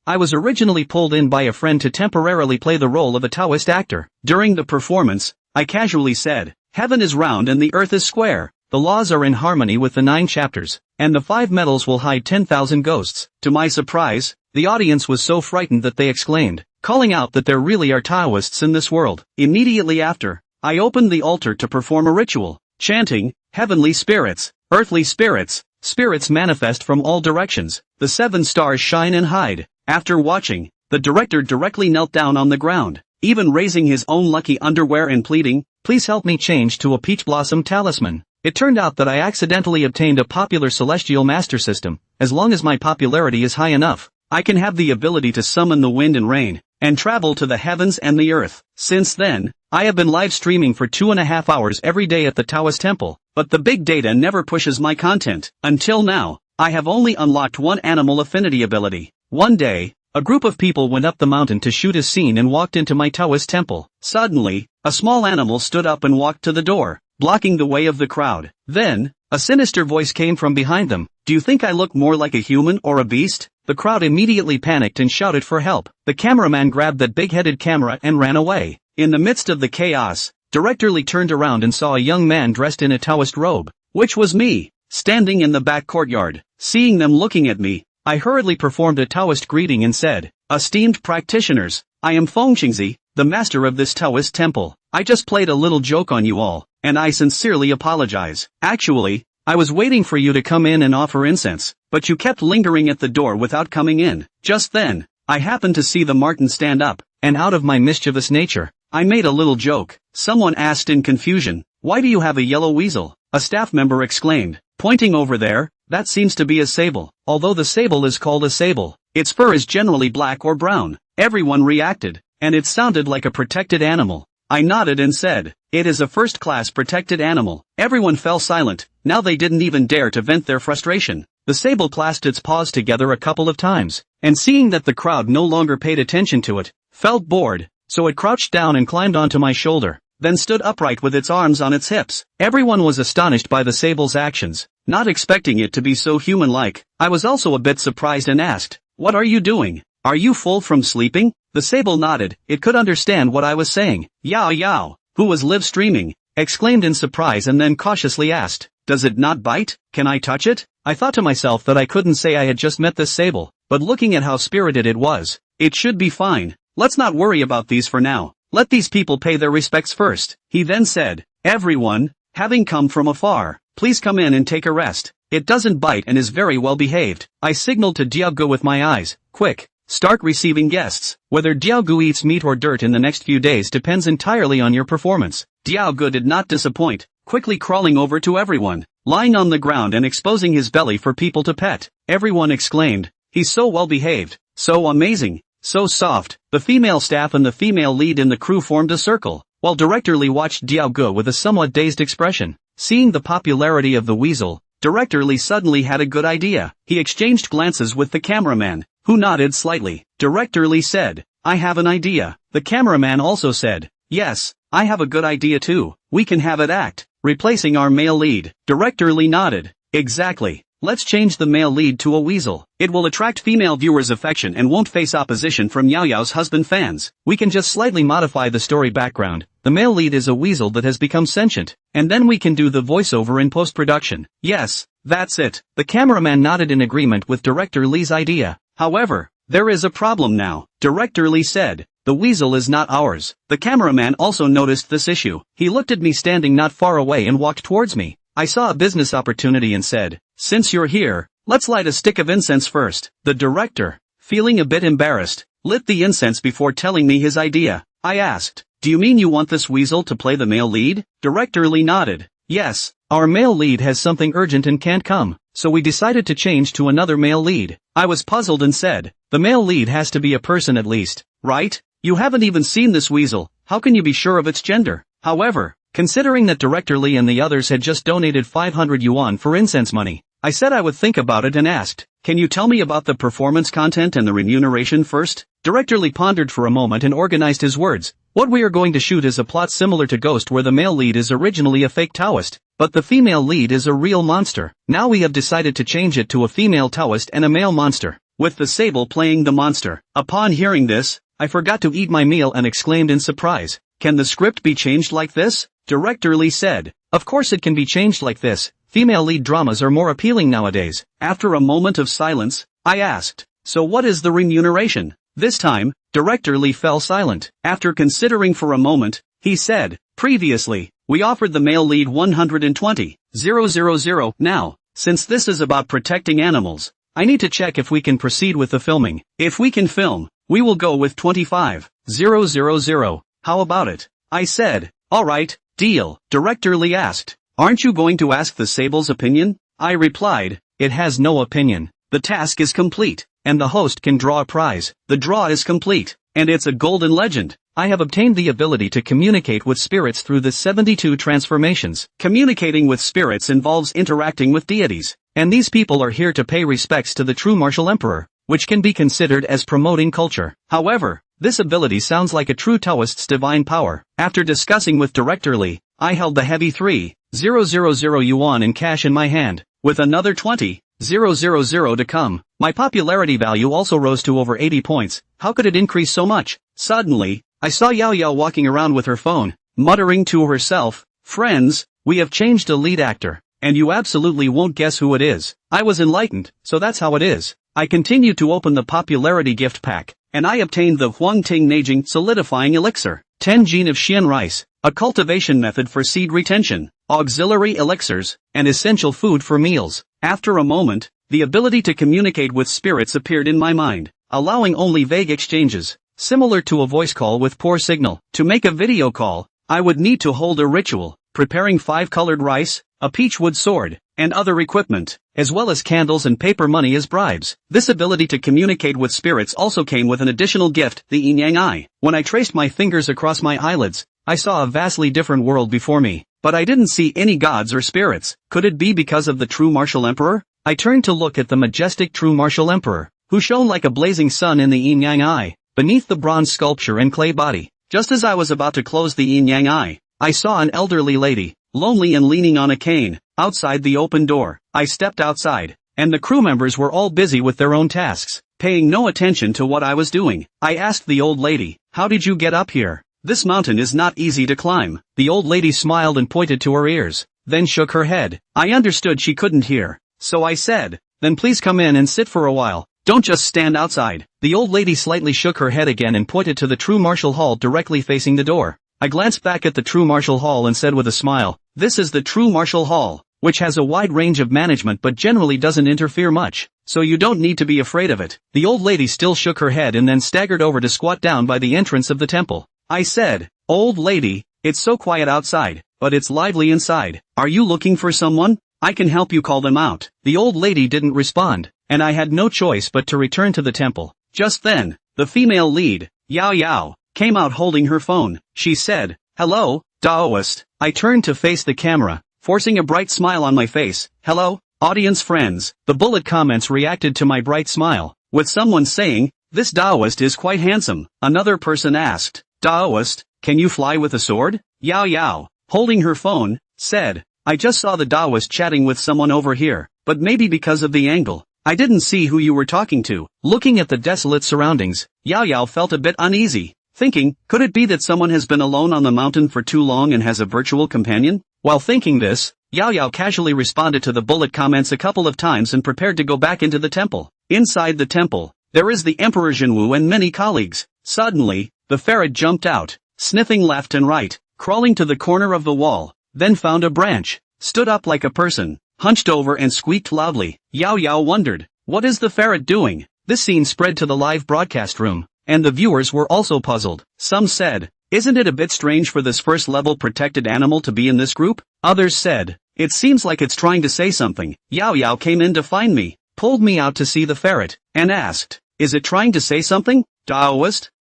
I was originally pulled in by a friend to temporarily play the role of a Taoist actor. During the performance, I casually said, "Heaven is round and the earth is square. The laws are in harmony with the 9 chapters, and the 5 metals will hide 10,000 ghosts." To my surprise, the audience was so frightened that they exclaimed, calling out that there really are Taoists in this world. Immediately after, I opened the altar to perform a ritual, chanting, "Heavenly spirits, earthly spirits, spirits manifest from all directions, the 7 stars shine and hide." After watching, the director directly knelt down on the ground, even raising his own lucky underwear and pleading, "Please help me change to a peach blossom talisman." It turned out that I accidentally obtained a popular celestial master system. As long as my popularity is high enough, I can have the ability to summon the wind and rain, and travel to the heavens and the earth. Since then, I have been live streaming for 2.5 hours every day at the Taoist temple, but the big data never pushes my content. Until now, I have only unlocked one animal affinity ability. One day, a group of people went up the mountain to shoot a scene and walked into my Taoist temple. Suddenly, a small animal stood up and walked to the door, blocking the way of the crowd. Then, a sinister voice came from behind them. "Do you think I look more like a human or a beast?" The crowd immediately panicked and shouted for help. The cameraman grabbed that big-headed camera and ran away. In the midst of the chaos, Director Lee turned around and saw a young man dressed in a Taoist robe, which was me, standing in the back courtyard. Seeing them looking at me, I hurriedly performed a Taoist greeting and said, "Esteemed practitioners, I am Feng Xingzi, the master of this Taoist temple. I just played a little joke on you all, and I sincerely apologize. Actually, I was waiting for you to come in and offer incense, but you kept lingering at the door without coming in." Just then, I happened to see the marten stand up, and out of my mischievous nature, I made a little joke. Someone asked in confusion, "Why do you have a yellow weasel?" A staff member exclaimed, pointing over there, "That seems to be a sable." Although the sable is called a sable, its fur is generally black or brown. Everyone reacted, and it sounded like a protected animal. I nodded and said, "It is a first-class protected animal." Everyone fell silent. Now they didn't even dare to vent their frustration. The sable clasped its paws together a couple of times, and seeing that the crowd no longer paid attention to it, felt bored, so it crouched down and climbed onto my shoulder, then stood upright with its arms on its hips. Everyone was astonished by the sable's actions, not expecting it to be so human-like. I was also a bit surprised and asked, "What are you doing? Are you full from sleeping?" The sable nodded. It could understand what I was saying. Yaoyao, who was live streaming, exclaimed in surprise and then cautiously asked, "Does it not bite? Can I touch it?" I thought to myself that I couldn't say I had just met this sable, but looking at how spirited it was, it should be fine. Let's not worry about these for now. Let these people pay their respects first. He then said, "Everyone, having come from afar, please come in and take a rest. It doesn't bite and is very well behaved." I signaled to Diaogu with my eyes, "Quick, start receiving guests." Whether Diaogu eats meat or dirt in the next few days depends entirely on your performance. Diaogu did not disappoint, quickly crawling over to everyone, lying on the ground and exposing his belly for people to pet. Everyone exclaimed, "He's so well behaved, so amazing, so soft." The female staff and the female lead in the crew formed a circle, while Director Lee watched Diaogu with a somewhat dazed expression. Seeing the popularity of the weasel, Director Lee suddenly had a good idea. He exchanged glances with the cameraman, who nodded slightly. Director Lee said, "I have an idea." The cameraman also said, "Yes, I have a good idea too. We can have it act, replacing our male lead." Director Lee nodded. "Exactly. Let's change the male lead to a weasel. It will attract female viewers' affection and won't face opposition from Yaoyao's husband fans. We can just slightly modify the story background. The male lead is a weasel that has become sentient, and then we can do the voiceover in post-production." "Yes, that's it." The cameraman nodded in agreement with Director Lee's idea. "However, there is a problem now," Director Lee said. "The weasel is not ours." The cameraman also noticed this issue. He looked at me standing not far away and walked towards me. I saw a business opportunity and said, "Since you're here, let's light a stick of incense first." The director, feeling a bit embarrassed, lit the incense before telling me his idea. I asked, "Do you mean you want this weasel to play the male lead?" Director Lee nodded. "Yes, our male lead has something urgent and can't come, so we decided to change to another male lead." I was puzzled and said, "The male lead has to be a person at least, right? You haven't even seen this weasel, how can you be sure of its gender?" However, considering that Director Lee and the others had just donated 500 yuan for incense money, I said I would think about it and asked, "Can you tell me about the performance content and the remuneration first?" Director Lee pondered for a moment and organized his words. "What we are going to shoot is a plot similar to Ghost, where the male lead is originally a fake Taoist, but the female lead is a real monster. Now we have decided to change it to a female Taoist and a male monster. with the sable playing the monster. Upon hearing this, I forgot to eat my meal and exclaimed in surprise, "Can the script be changed like this?" Director Lee said, "Of course it can be changed like this. Female lead dramas are more appealing nowadays." After a moment of silence, I asked, "So what is the remuneration?" This time, Director Lee fell silent. After considering for a moment, he said, "Previously, we offered the male lead 120,000. Now, since this is about protecting animals, I need to check if we can proceed with the filming. If we can film, we will go with 25,000. How about it?" I said, "Alright, deal." Director Lee asked, "Aren't you going to ask the sable's opinion?" I replied, "It has no opinion. The task is complete, and the host can draw a prize. The draw is complete, and it's a golden legend. I have obtained the ability to communicate with spirits through the 72 transformations. Communicating with spirits involves interacting with deities, and these people are here to pay respects to the true martial emperor, which can be considered as promoting culture. However, this ability sounds like a true Taoist's divine power." After discussing with Director Lee, I held the heavy 3,000 yuan in cash in my hand, with another 20,000 to come. My popularity value also rose to over 80 points. How could it increase so much? Suddenly, I saw Yaoyao walking around with her phone, muttering to herself, "Friends, we have changed a lead actor, and you absolutely won't guess who it is." I was enlightened, so that's how it is. I continued to open the popularity gift pack, and I obtained the Huangting Neijing solidifying elixir, 10 gene of Xian rice, a cultivation method for seed retention, auxiliary elixirs, and essential food for meals. After a moment, the ability to communicate with spirits appeared in my mind, allowing only vague exchanges, similar to a voice call with poor signal. To make a video call, I would need to hold a ritual, preparing 5 colored rice, a peachwood sword, and other equipment, as well as candles and paper money as bribes. This ability to communicate with spirits also came with an additional gift, the yin-yang eye. When I traced my fingers across my eyelids, I saw a vastly different world before me, but I didn't see any gods or spirits. Could it be because of the true martial emperor? I turned to look at the majestic true martial emperor, who shone like a blazing sun in the yin-yang eye, beneath the bronze sculpture and clay body. Just as I was about to close the yin-yang eye, I saw an elderly lady, lonely and leaning on a cane, outside the open door. I stepped outside, and the crew members were all busy with their own tasks, paying no attention to what I was doing. I asked the old lady, "How did you get up here? This mountain is not easy to climb." The old lady smiled and pointed to her ears, then shook her head. I understood she couldn't hear, so I said, "Then please come in and sit for a while. Don't just stand outside." The old lady slightly shook her head again and pointed to the true martial hall directly facing the door. I glanced back at the true martial hall and said with a smile, "This is the true martial hall, which has a wide range of management but generally doesn't interfere much, so you don't need to be afraid of it." The old lady still shook her head and then staggered over to squat down by the entrance of the temple. I said, "Old lady, it's so quiet outside, but it's lively inside. Are you looking for someone? I can help you call them out." The old lady didn't respond, and I had no choice but to return to the temple. Just then, the female lead, Yaoyao, came out holding her phone. She said, "Hello, Taoist." I turned to face the camera, forcing a bright smile on my face. "Hello, audience friends." The bullet comments reacted to my bright smile, with someone saying, "This Taoist is quite handsome." Another person asked, "Taoist, can you fly with a sword?" Yaoyao, holding her phone, said, "I just saw the Taoist chatting with someone over here, but maybe because of the angle, I didn't see who you were talking to." Looking at the desolate surroundings, Yaoyao felt a bit uneasy, thinking, could it be that someone has been alone on the mountain for too long and has a virtual companion? While thinking this, Yaoyao casually responded to the bullet comments a couple of times and prepared to go back into the temple. Inside the temple, there is the Emperor Jinwu and many colleagues. Suddenly, the ferret jumped out, sniffing left and right, crawling to the corner of the wall, then found a branch, stood up like a person, hunched over and squeaked loudly. Yaoyao wondered, what is the ferret doing? This scene spread to the live broadcast room, and the viewers were also puzzled. Some said, isn't it a bit strange for this first-level protected animal to be in this group? Others said, it seems like it's trying to say something. Yaoyao came in to find me, pulled me out to see the ferret, and asked, is it trying to say something? Taoist,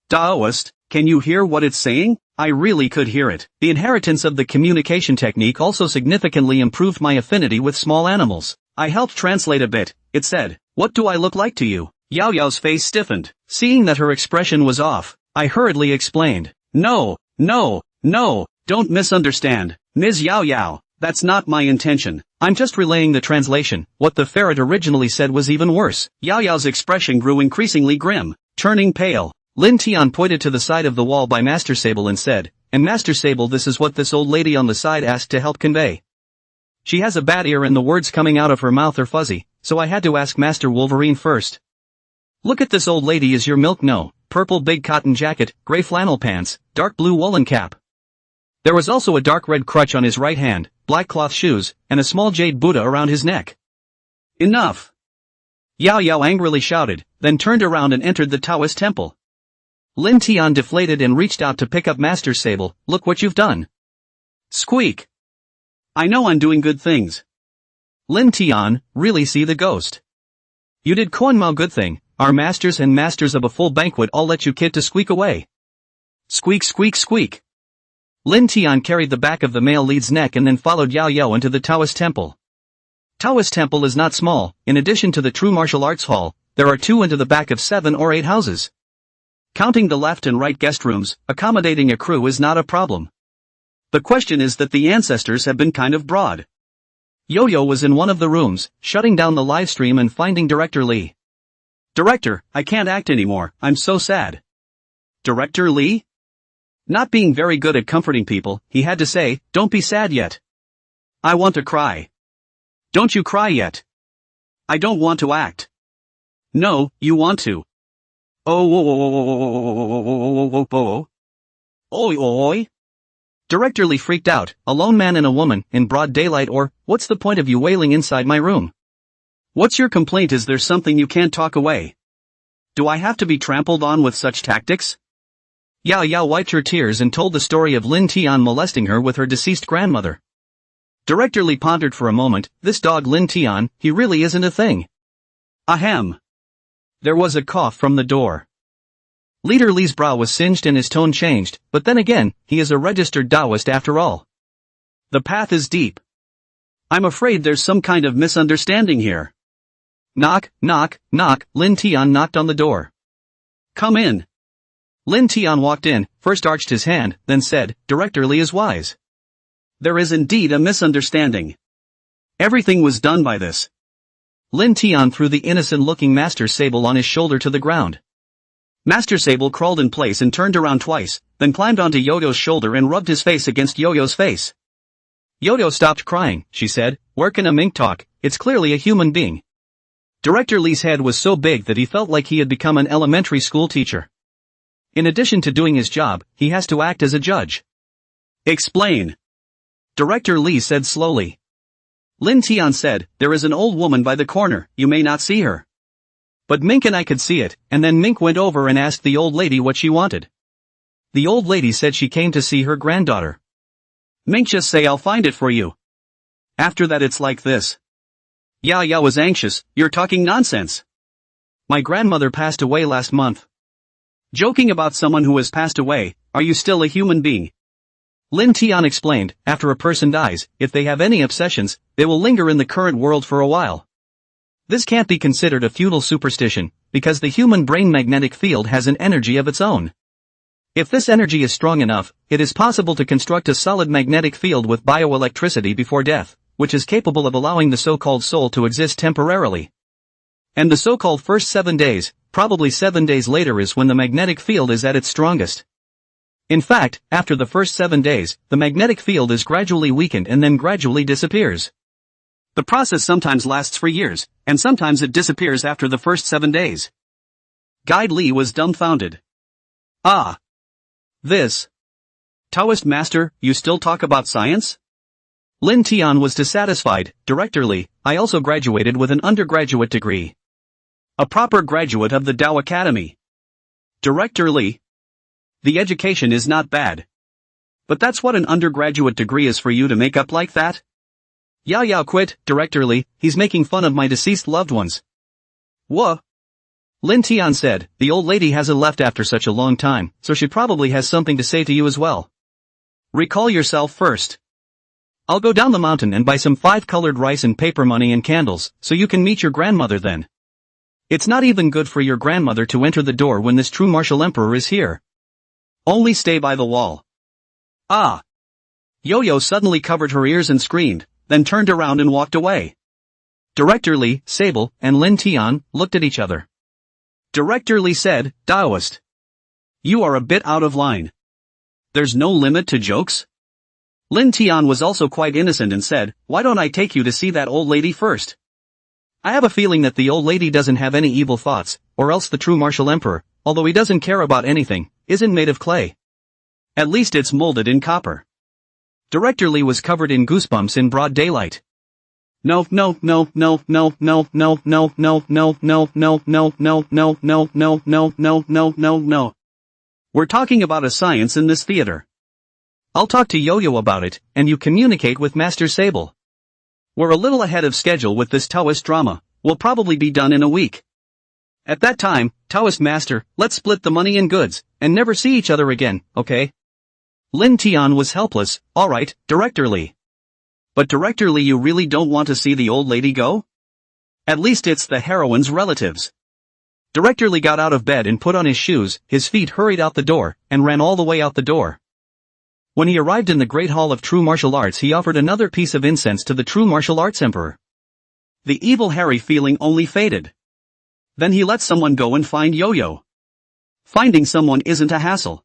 can you hear what it's saying? I really could hear it. The inheritance of the communication technique also significantly improved my affinity with small animals. I helped translate a bit. It said, what do I look like to you? Yaoyao's face stiffened. Seeing that her expression was off, I hurriedly explained, no, don't misunderstand. Ms. Yaoyao, that's not my intention. I'm just relaying the translation. What the ferret originally said was even worse. Yaoyao's expression grew increasingly grim, turning pale. Lin Tian pointed to the side of the wall by Master Sable and said, "And Master Sable, this is what this old lady on the side asked to help convey. She has a bad ear and the words coming out of her mouth are fuzzy, so I had to ask Master Wolverine first. Look at this old lady, is your milk? No. Purple big cotton jacket, gray flannel pants, dark blue woolen cap. There was also a dark red crutch on his right hand, black cloth shoes, and a small jade Buddha around his neck." Enough! Yaoyao angrily shouted, then turned around and entered the Taoist temple. Lin Tian deflated and reached out to pick up Master Sable. "Look what you've done." Squeak! "I know I'm doing good things." Lin Tian, really see the ghost. "You did Kuan good thing, our masters and masters of a full banquet all let you kid to squeak away." Squeak squeak squeak. Lin Tian carried the back of the male lead's neck and then followed Yaoyao into the Taoist temple. Taoist temple is not small. In addition to the true martial arts hall, there are 2 into the back of 7 or 8 houses. Counting the left and right guest rooms, accommodating a crew is not a problem. The question is that the ancestors have been kind of broad. Yo-Yo was in one of the rooms, shutting down the live stream and finding Director Lee. "Director, I can't act anymore, I'm so sad." Director Lee? Not being very good at comforting people, he had to say, "Don't be sad yet. I want to cry." "Don't you cry yet." "I don't want to act." "No, you want to." "Oh, oi oi." Director Lee freaked out, "A lone man and a woman, in broad daylight, or, what's the point of you wailing inside my room? What's your complaint? Is there something you can't talk away? Do I have to be trampled on with such tactics?" Yaoyao wiped her tears and told the story of Lin Tian molesting her with her deceased grandmother. Director Lee pondered for a moment. This dog Lin Tian, he really isn't a thing. Ahem. There was a cough from the door. Leader Lee's brow was singed and his tone changed, but then again, he is a registered Taoist after all. The path is deep. I'm afraid there's some kind of misunderstanding here. Knock, knock, knock. Lin Tian knocked on the door. "Come in." Lin Tian walked in, first arched his hand, then said, "Director Lee is wise. There is indeed a misunderstanding. Everything was done by this." Lin Tian threw the innocent-looking Master Sable on his shoulder to the ground. Master Sable crawled in place and turned around twice, then climbed onto Yo-Yo's shoulder and rubbed his face against Yo-Yo's face. "Yo-Yo stopped crying," she said. "Where can a mink talk? It's clearly a human being." Director Lee's head was so big that he felt like he had become an elementary school teacher. In addition to doing his job, he has to act as a judge. "Explain." Director Lee said slowly. Lin Tian said, "There is an old woman by the corner, you may not see her. But Mink and I could see it, and then Mink went over and asked the old lady what she wanted. The old lady said she came to see her granddaughter. Mink just say, 'I'll find it for you.' After that it's like this." Yaoyao was anxious. "You're talking nonsense. My grandmother passed away last month." "Joking about someone who has passed away, are you still a human being?" Lin Tian explained, "After a person dies, if they have any obsessions, they will linger in the current world for a while. This can't be considered a feudal superstition, because the human brain magnetic field has an energy of its own. If this energy is strong enough, it is possible to construct a solid magnetic field with bioelectricity before death, which is capable of allowing the so-called soul to exist temporarily. And the so-called first 7 days, probably 7 days later, is when the magnetic field is at its strongest. In fact, after the first 7 days, the magnetic field is gradually weakened and then gradually disappears. The process sometimes lasts for years, and sometimes it disappears after the first 7 days. Guide Lee was dumbfounded. "Ah. This. Taoist master, you still talk about science?" Lin Tian was dissatisfied. "Director Lee, I also graduated with an undergraduate degree. A proper graduate of the Tao Academy." "Director Lee. The education is not bad. But that's what an undergraduate degree is for you to make up like that?" "Yaoyao quit, Director Lee, he's making fun of my deceased loved ones." "What?" Lin Tian said, "The old lady hasn't left after such a long time, so she probably has something to say to you as well. Recall yourself first. I'll go down the mountain and buy some 5-colored rice and paper money and candles, so you can meet your grandmother then. It's not even good for your grandmother to enter the door when this true martial emperor is here. Only stay by the wall." "Ah." Yo-Yo suddenly covered her ears and screamed, then turned around and walked away. Director Lee, Sable, and Lin Tian looked at each other. Director Lee said, "Taoist, you are a bit out of line. There's no limit to jokes?" Lin Tian was also quite innocent and said, "Why don't I take you to see that old lady first? I have a feeling that the old lady doesn't have any evil thoughts, or else the true martial emperor, although he doesn't care about anything, isn't made of clay. At least it's molded in copper." Director Lee was covered in goosebumps in broad daylight. No. We're talking about a science in this theater. I'll talk to Yaoyao about it, and you communicate with Master Sable. We're a little ahead of schedule with this Taoist drama, we'll probably be done in a week. At that time, Taoist Master, let's split the money and goods, and never see each other again, okay? Lin Tian was helpless. "Alright, Director Lee. But Director Lee, you really don't want to see the old lady go? At least it's the heroine's relatives." Director Lee got out of bed and put on his shoes, his feet hurried out the door, and ran all the way out the door. When he arrived in the Great Hall of True Martial Arts, he offered another piece of incense to the True Martial Arts Emperor. The evil Harry feeling only faded. Then he let someone go and find Yaoyao. Finding someone isn't a hassle.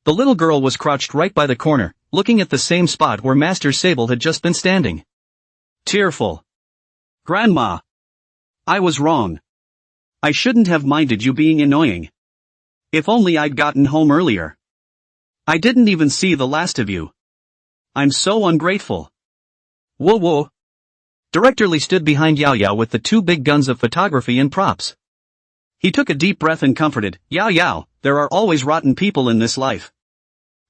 The little girl was crouched right by the corner, looking at the same spot where Master Sable had just been standing. Tearful. "Grandma. I was wrong. I shouldn't have minded you being annoying. If only I'd gotten home earlier. I didn't even see the last of you. I'm so ungrateful." Whoa. Director Lee stood behind Yaoyao with the two big guns of photography and props. He took a deep breath and comforted, "Yaoyao, there are always rotten people in this life.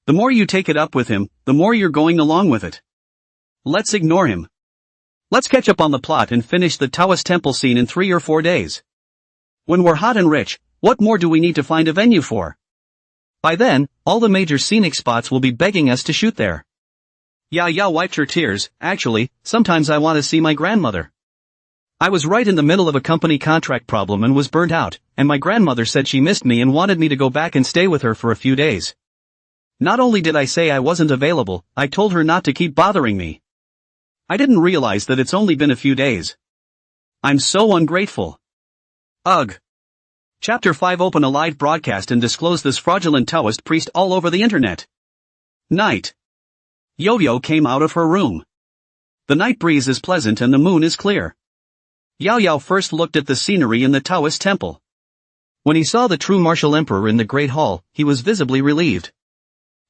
The more you take it up with him, the more you're going along with it. Let's ignore him. Let's catch up on the plot and finish the Taoist temple scene in 3 or 4 days. When we're hot and rich, what more do we need to find a venue for? By then, all the major scenic spots will be begging us to shoot there." Yaoyao wiped her tears. "Actually, sometimes I want to see my grandmother. I was right in the middle of a company contract problem and was burnt out, and my grandmother said she missed me and wanted me to go back and stay with her for a few days. Not only did I say I wasn't available, I told her not to keep bothering me. I didn't realize that it's only been a few days. I'm so ungrateful. Ugh. Chapter 5 Open a live broadcast and disclose this fraudulent Taoist priest all over the internet. Night. Yaoyao came out of her room. The night breeze is pleasant and the moon is clear. Yaoyao first looked at the scenery in the Taoist temple. When he saw the true martial emperor in the Great Hall, he was visibly relieved.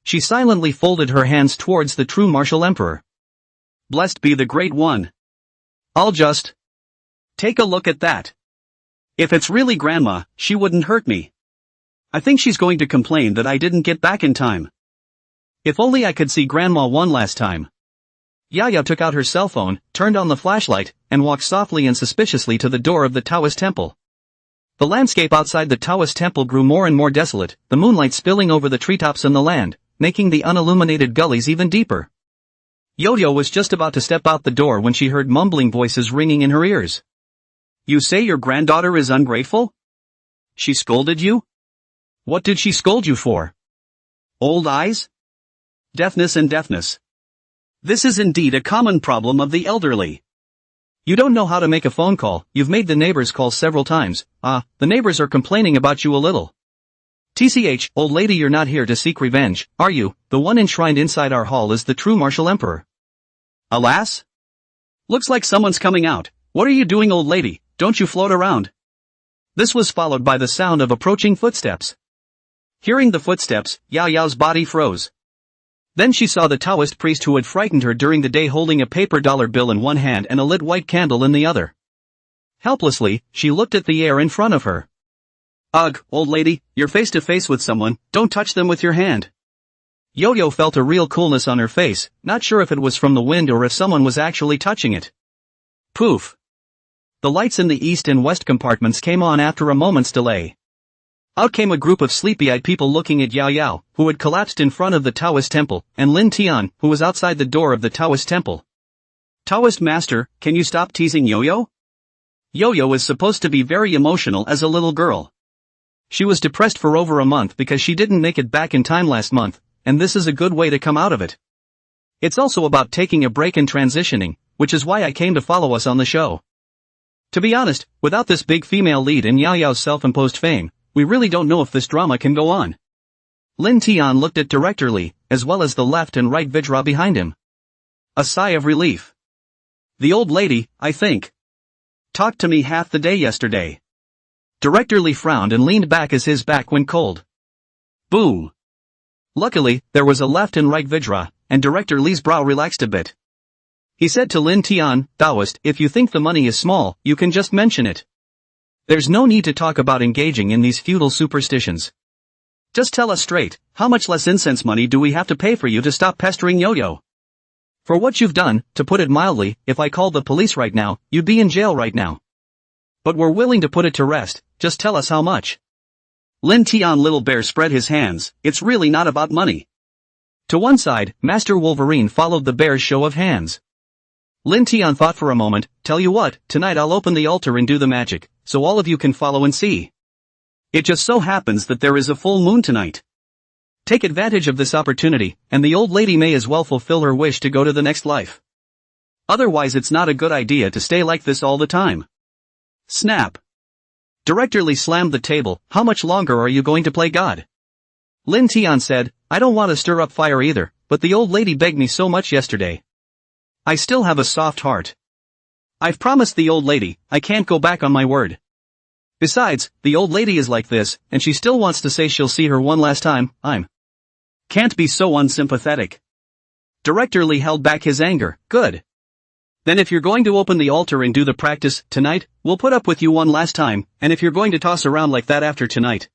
She silently folded her hands towards the true martial emperor. "Blessed be the Great One. I'll just take a look at that. If it's really Grandma, she wouldn't hurt me. I think she's going to complain that I didn't get back in time. If only I could see Grandma one last time." Yaoyao took out her cell phone, turned on the flashlight, and walked softly and suspiciously to the door of the Taoist temple. The landscape outside the Taoist temple grew more and more desolate, the moonlight spilling over the treetops and the land, making the unilluminated gullies even deeper. Yaoyao was just about to step out the door when she heard mumbling voices ringing in her ears. "You say your granddaughter is ungrateful? She scolded you? What did she scold you for? Old eyes? Deafness and deafness. This is indeed a common problem of the elderly. You don't know how to make a phone call, you've made the neighbors call several times, the neighbors are complaining about you a little. TCH, old lady, you're not here to seek revenge, are you? The one enshrined inside our hall is the true martial emperor. Alas? Looks like someone's coming out. What are you doing, old lady? Don't you float around?" This was followed by the sound of approaching footsteps. Hearing the footsteps, Yaoyao's body froze. Then she saw the Taoist priest who had frightened her during the day holding a paper dollar bill in one hand and a lit white candle in the other. Helplessly, she looked at the air in front of her. "Ugh, old lady, you're face to face with someone, don't touch them with your hand." Yaoyao felt a real coolness on her face, not sure if it was from the wind or if someone was actually touching it. Poof. The lights in the east and west compartments came on after a moment's delay. Out came a group of sleepy-eyed people looking at Yaoyao, who had collapsed in front of the Taoist temple, and Lin Tian, who was outside the door of the Taoist temple. "Taoist master, can you stop teasing Yaoyao? Yaoyao is supposed to be very emotional as a little girl. She was depressed for over a month because she didn't make it back in time last month, and this is a good way to come out of it. It's also about taking a break and transitioning, which is why I came to follow us on the show. To be honest, without this big female lead in Yaoyao's self-imposed fame, we really don't know if this drama can go on. Lin Tian looked at Director Lee, as well as the left and right Vijra behind him. A sigh of relief. The old lady, I think, talked to me half the day yesterday. Director Lee frowned and leaned back as his back went cold. Boom. Luckily, there was a left and right Vijra, and Director Lee's brow relaxed a bit. He said to Lin Tian, Taoist, if you think the money is small, you can just mention it. There's no need to talk about engaging in these feudal superstitions. Just tell us straight, how much less incense money do we have to pay for you to stop pestering Yaoyao? For what you've done, to put it mildly, if I called the police right now, you'd be in jail right now. But we're willing to put it to rest, just tell us how much. Lin Tian Little Bear spread his hands, it's really not about money. To one side, Master Wolverine followed the bear's show of hands. Lin Tian thought for a moment, tell you what, tonight I'll open the altar and do the magic, so all of you can follow and see. It just so happens that there is a full moon tonight. Take advantage of this opportunity, and the old lady may as well fulfill her wish to go to the next life. Otherwise it's not a good idea to stay like this all the time. Snap. Director Lee slammed the table, how much longer are you going to play God? Lin Tian said, I don't want to stir up fire either, but the old lady begged me so much yesterday. I still have a soft heart. I've promised the old lady, I can't go back on my word. Besides, the old lady is like this, and she still wants to say she'll see her one last time, can't be so unsympathetic. Director Lee held back his anger, good. Then if you're going to open the altar and do the practice, tonight, we'll put up with you one last time, and if you're going to toss around like that after tonight,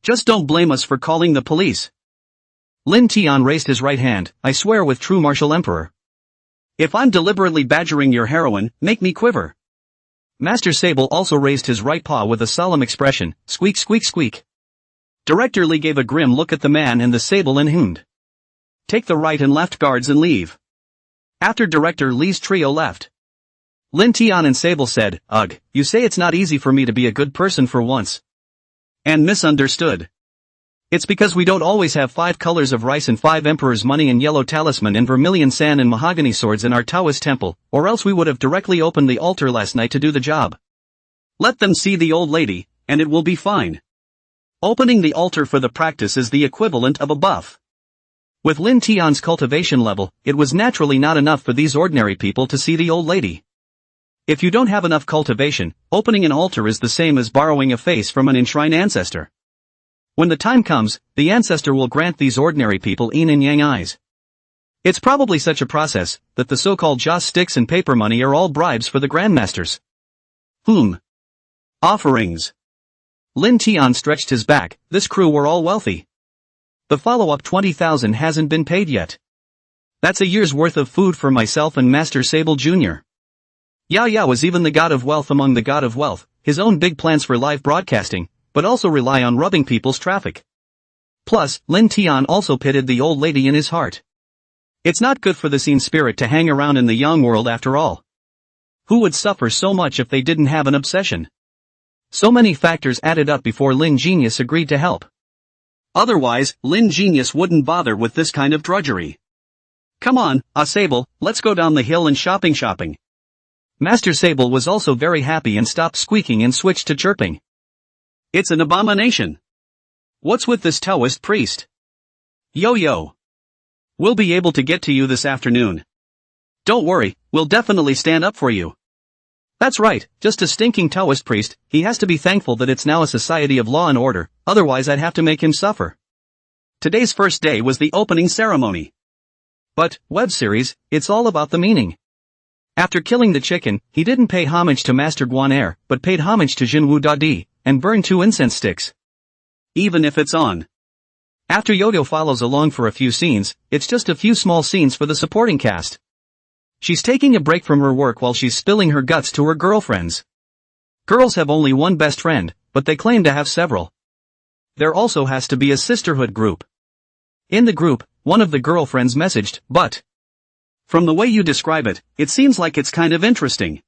just don't blame us for calling the police. Lin Tian raised his right hand, I swear with true martial emperor. If I'm deliberately badgering your heroine, make me quiver. Master Sable also raised his right paw with a solemn expression, squeak squeak squeak. Director Lee gave a grim look at the man and the sable and hummed. Take the right and left guards and leave. After Director Lee's trio left, Lin Tian and Sable said, ugh, you say it's not easy for me to be a good person for once. And misunderstood. It's because we don't always have 5 colors of rice and 5 emperor's money and yellow talisman and vermilion sand and mahogany swords in our Taoist temple, or else we would have directly opened the altar last night to do the job. Let them see the old lady, and it will be fine. Opening the altar for the practice is the equivalent of a buff. With Lin Tian's cultivation level, it was naturally not enough for these ordinary people to see the old lady. If you don't have enough cultivation, opening an altar is the same as borrowing a face from an enshrined ancestor. When the time comes, the ancestor will grant these ordinary people yin and yang eyes. It's probably such a process, that the so-called joss sticks and paper money are all bribes for the grandmasters. Offerings. Lin Tian stretched his back, this crew were all wealthy. The follow-up 20,000 hasn't been paid yet. That's a year's worth of food for myself and Master Sable Jr. Yaoyao is even the god of wealth among the god of wealth, his own big plans for live broadcasting, but also rely on rubbing people's traffic. Plus, Lin Tian also pitted the old lady in his heart. It's not good for the scene spirit to hang around in the young world after all. Who would suffer so much if they didn't have an obsession? So many factors added up before Lin Genius agreed to help. Otherwise, Lin Genius wouldn't bother with this kind of drudgery. Come on, Sable, let's go down the hill and shopping. Master Sable was also very happy and stopped squeaking and switched to chirping. It's an abomination. What's with this Taoist priest? Yo. We'll be able to get to you this afternoon. Don't worry, we'll definitely stand up for you. That's right, just a stinking Taoist priest, he has to be thankful that it's now a society of law and order, otherwise I'd have to make him suffer. Today's first day was the opening ceremony. But, web series, it's all about the meaning. After killing the chicken, he didn't pay homage to Master Guanair, but paid homage to Jinwu Dadi, and burned 2 incense sticks. Even if it's on. After Yaoyao follows along for a few scenes, it's just a few small scenes for the supporting cast. She's taking a break from her work while she's spilling her guts to her girlfriends. Girls have only one best friend, but they claim to have several. There also has to be a sisterhood group. In the group, one of the girlfriends messaged, but from the way you describe it, it seems like it's kind of interesting.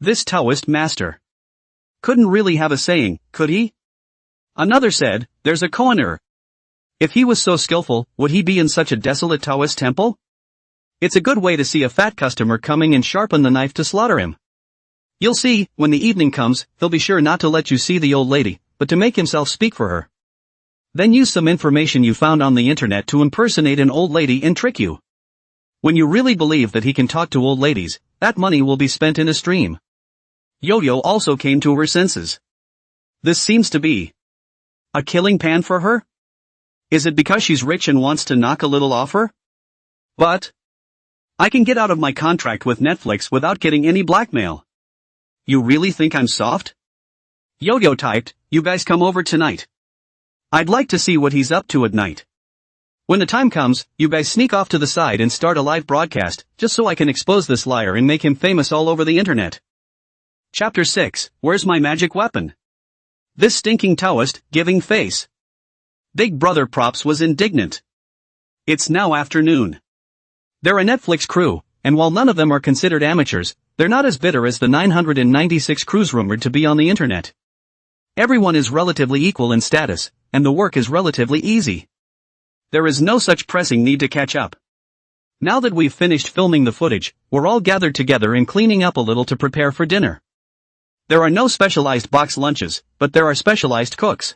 This Taoist master couldn't really have a saying, could he? Another said, there's a koaner. If he was so skillful, would he be in such a desolate Taoist temple? It's a good way to see a fat customer coming and sharpen the knife to slaughter him. You'll see, when the evening comes, he'll be sure not to let you see the old lady, but to make himself speak for her. Then use some information you found on the internet to impersonate an old lady and trick you. When you really believe that he can talk to old ladies, that money will be spent in a stream. Yaoyao also came to her senses. This seems to be a killing pan for her? Is it because she's rich and wants to knock a little off her? But I can get out of my contract with Netflix without getting any blackmail. You really think I'm soft? Yaoyao typed, you guys come over tonight. I'd like to see what he's up to at night. When the time comes, you guys sneak off to the side and start a live broadcast, just so I can expose this liar and make him famous all over the internet. Chapter 6, Where's My Magic Weapon? This stinking Taoist, giving face. Big Brother Props was indignant. It's now afternoon. They're a Netflix crew, and while none of them are considered amateurs, they're not as bitter as the 996 crews rumored to be on the internet. Everyone is relatively equal in status, and the work is relatively easy. There is no such pressing need to catch up. Now that we've finished filming the footage, we're all gathered together and cleaning up a little to prepare for dinner. There are no specialized box lunches, but there are specialized cooks.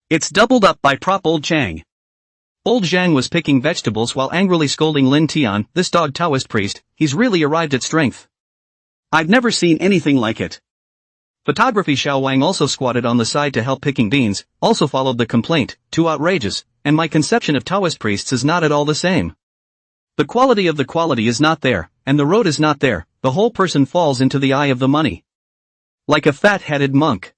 It's doubled up by prop Old Chang. Old Zhang was picking vegetables while angrily scolding Lin Tian, this dog Taoist priest. He's really arrived at strength. I've never seen anything like it. Photography Xiao Wang also squatted on the side to help picking beans, also followed the complaint, too outrageous, and my conception of Taoist priests is not at all the same. The quality of the quality is not there, and the road is not there, the whole person falls into the eye of the money. Like a fat-headed monk.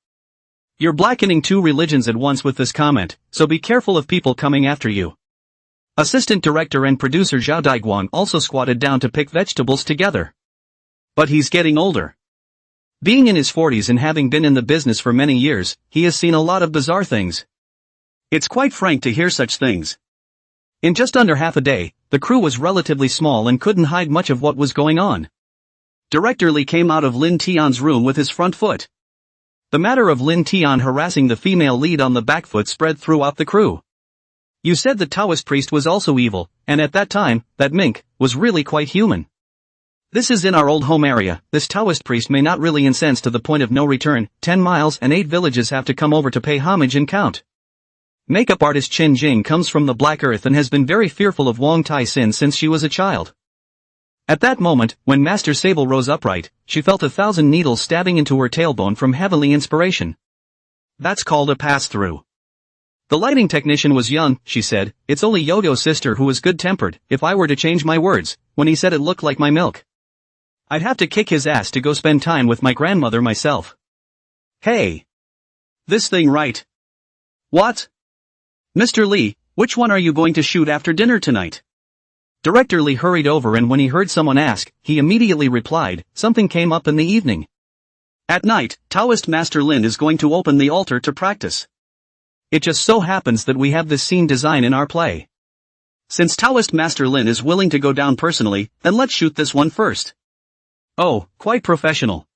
You're blackening two religions at once with this comment, so be careful of people coming after you. Assistant director and producer Zhao Daiguan also squatted down to pick vegetables together. But he's getting older. Being in his 40s and having been in the business for many years, he has seen a lot of bizarre things. It's quite frank to hear such things. In just under half a day, the crew was relatively small and couldn't hide much of what was going on. Director Li came out of Lin Tian's room with his front foot. The matter of Lin Tian harassing the female lead on the back foot spread throughout the crew. You said the Taoist priest was also evil, and at that time, that mink was really quite human. This is in our old home area. This Taoist priest may not really incense to the point of no return. 10 miles and 8 villages have to come over to pay homage and count. Makeup artist Chen Jing comes from the Black Earth and has been very fearful of Wang Tai Sin since she was a child. At that moment, when Master Sable rose upright, she felt 1,000 needles stabbing into her tailbone from heavenly inspiration. That's called a pass-through. The lighting technician was young, she said. It's only Yaoyao's sister who is good-tempered. If I were to change my words, when he said it looked like my milk, I'd have to kick his ass to go spend time with my grandmother myself. Hey! This thing right? What? Mr. Li, which one are you going to shoot after dinner tonight? Director Li hurried over, and when he heard someone ask, he immediately replied, something came up in the evening. At night, Taoist Master Lin is going to open the altar to practice. It just so happens that we have this scene design in our play. Since Taoist Master Lin is willing to go down personally, then let's shoot this one first. Oh, quite professional.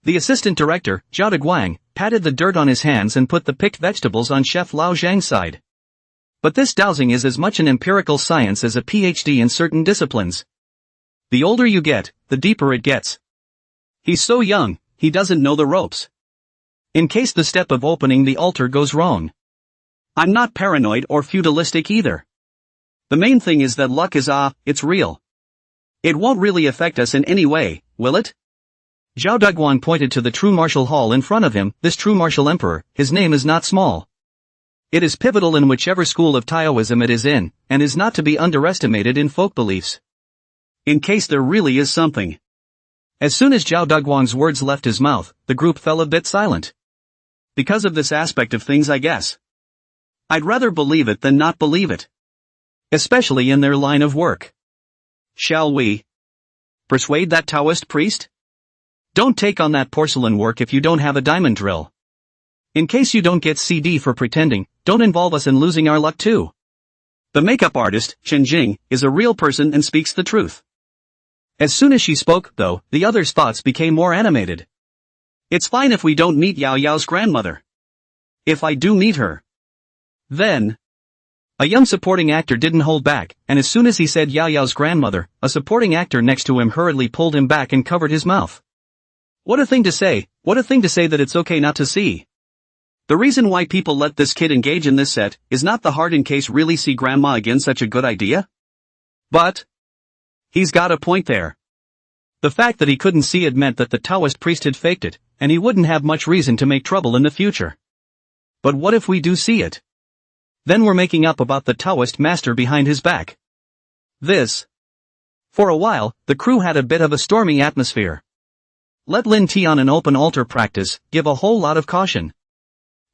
The assistant director, Zhao Daiguan, patted the dirt on his hands and put the picked vegetables on Chef Lao Zhang's side. But this dowsing is as much an empirical science as a PhD in certain disciplines. The older you get, the deeper it gets. He's so young, he doesn't know the ropes. In case the step of opening the altar goes wrong. I'm not paranoid or feudalistic either. The main thing is that luck is it's real. It won't really affect us in any way, will it? Zhao Daiguan pointed to the true martial hall in front of him. This true martial emperor, his name is not small. It is pivotal in whichever school of Taoism it is in, and is not to be underestimated in folk beliefs. In case there really is something. As soon as Zhao Daiguan's words left his mouth, the group fell a bit silent. Because of this aspect of things, I guess. I'd rather believe it than not believe it. Especially in their line of work. Shall we persuade that Taoist priest? Don't take on that porcelain work if you don't have a diamond drill. In case you don't get CD for pretending, don't involve us in losing our luck too. The makeup artist, Chen Jing, is a real person and speaks the truth. As soon as she spoke, though, the others' thoughts became more animated. It's fine if we don't meet Yaoyao's grandmother. If I do meet her, then A young supporting actor didn't hold back, and as soon as he said Yaoyao's grandmother, a supporting actor next to him hurriedly pulled him back and covered his mouth. What a thing to say that it's okay not to see. The reason why people let this kid engage in this set is not the hard in case really see grandma again such a good idea? But he's got a point there. The fact that he couldn't see it meant that the Taoist priest had faked it, and he wouldn't have much reason to make trouble in the future. But what if we do see it? Then we're making up about the Taoist master behind his back. For a while, the crew had a bit of a stormy atmosphere. Let Lin Tian and open altar practice give a whole lot of caution.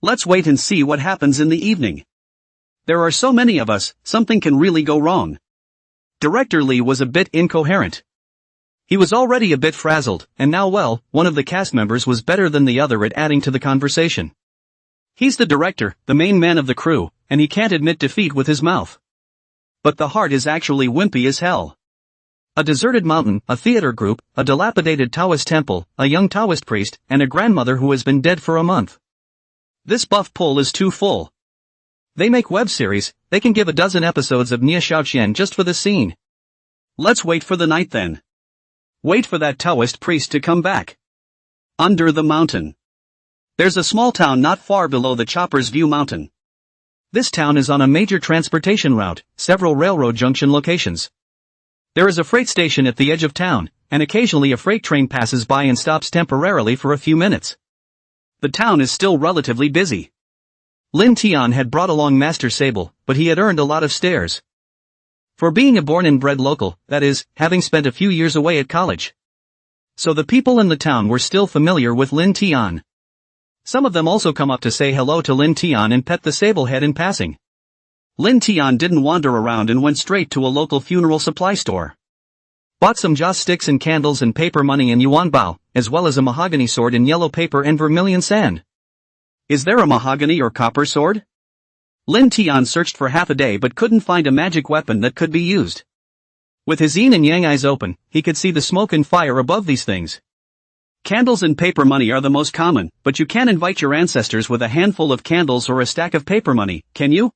Let's wait and see what happens in the evening. There are so many of us, something can really go wrong. Director Lee was a bit incoherent. He was already a bit frazzled, and now one of the cast members was better than the other at adding to the conversation. He's the director, the main man of the crew, and he can't admit defeat with his mouth. But the heart is actually wimpy as hell. A deserted mountain, a theater group, a dilapidated Taoist temple, a young Taoist priest, and a grandmother who has been dead for a month. This buff pool is too full. They make web series, they can give a dozen episodes of Nia Xiaoqian just for the scene. Let's wait for the night then. Wait for that Taoist priest to come back. Under the mountain. There's a small town not far below the Chopper's View Mountain. This town is on a major transportation route, several railroad junction locations. There is a freight station at the edge of town, and occasionally a freight train passes by and stops temporarily for a few minutes. The town is still relatively busy. Lin Tian had brought along Master Sable, but he had earned a lot of stares. For being a born and bred local, that is, having spent a few years away at college. So the people in the town were still familiar with Lin Tian. Some of them also come up to say hello to Lin Tian and pet the sable head in passing. Lin Tian didn't wander around and went straight to a local funeral supply store. Bought some joss sticks and candles and paper money and yuan bao, as well as a mahogany sword in yellow paper and vermilion sand. Is there a mahogany or copper sword? Lin Tian searched for half a day but couldn't find a magic weapon that could be used. With his yin and yang eyes open, he could see the smoke and fire above these things. Candles and paper money are the most common, but you can't invite your ancestors with a handful of candles or a stack of paper money, can you?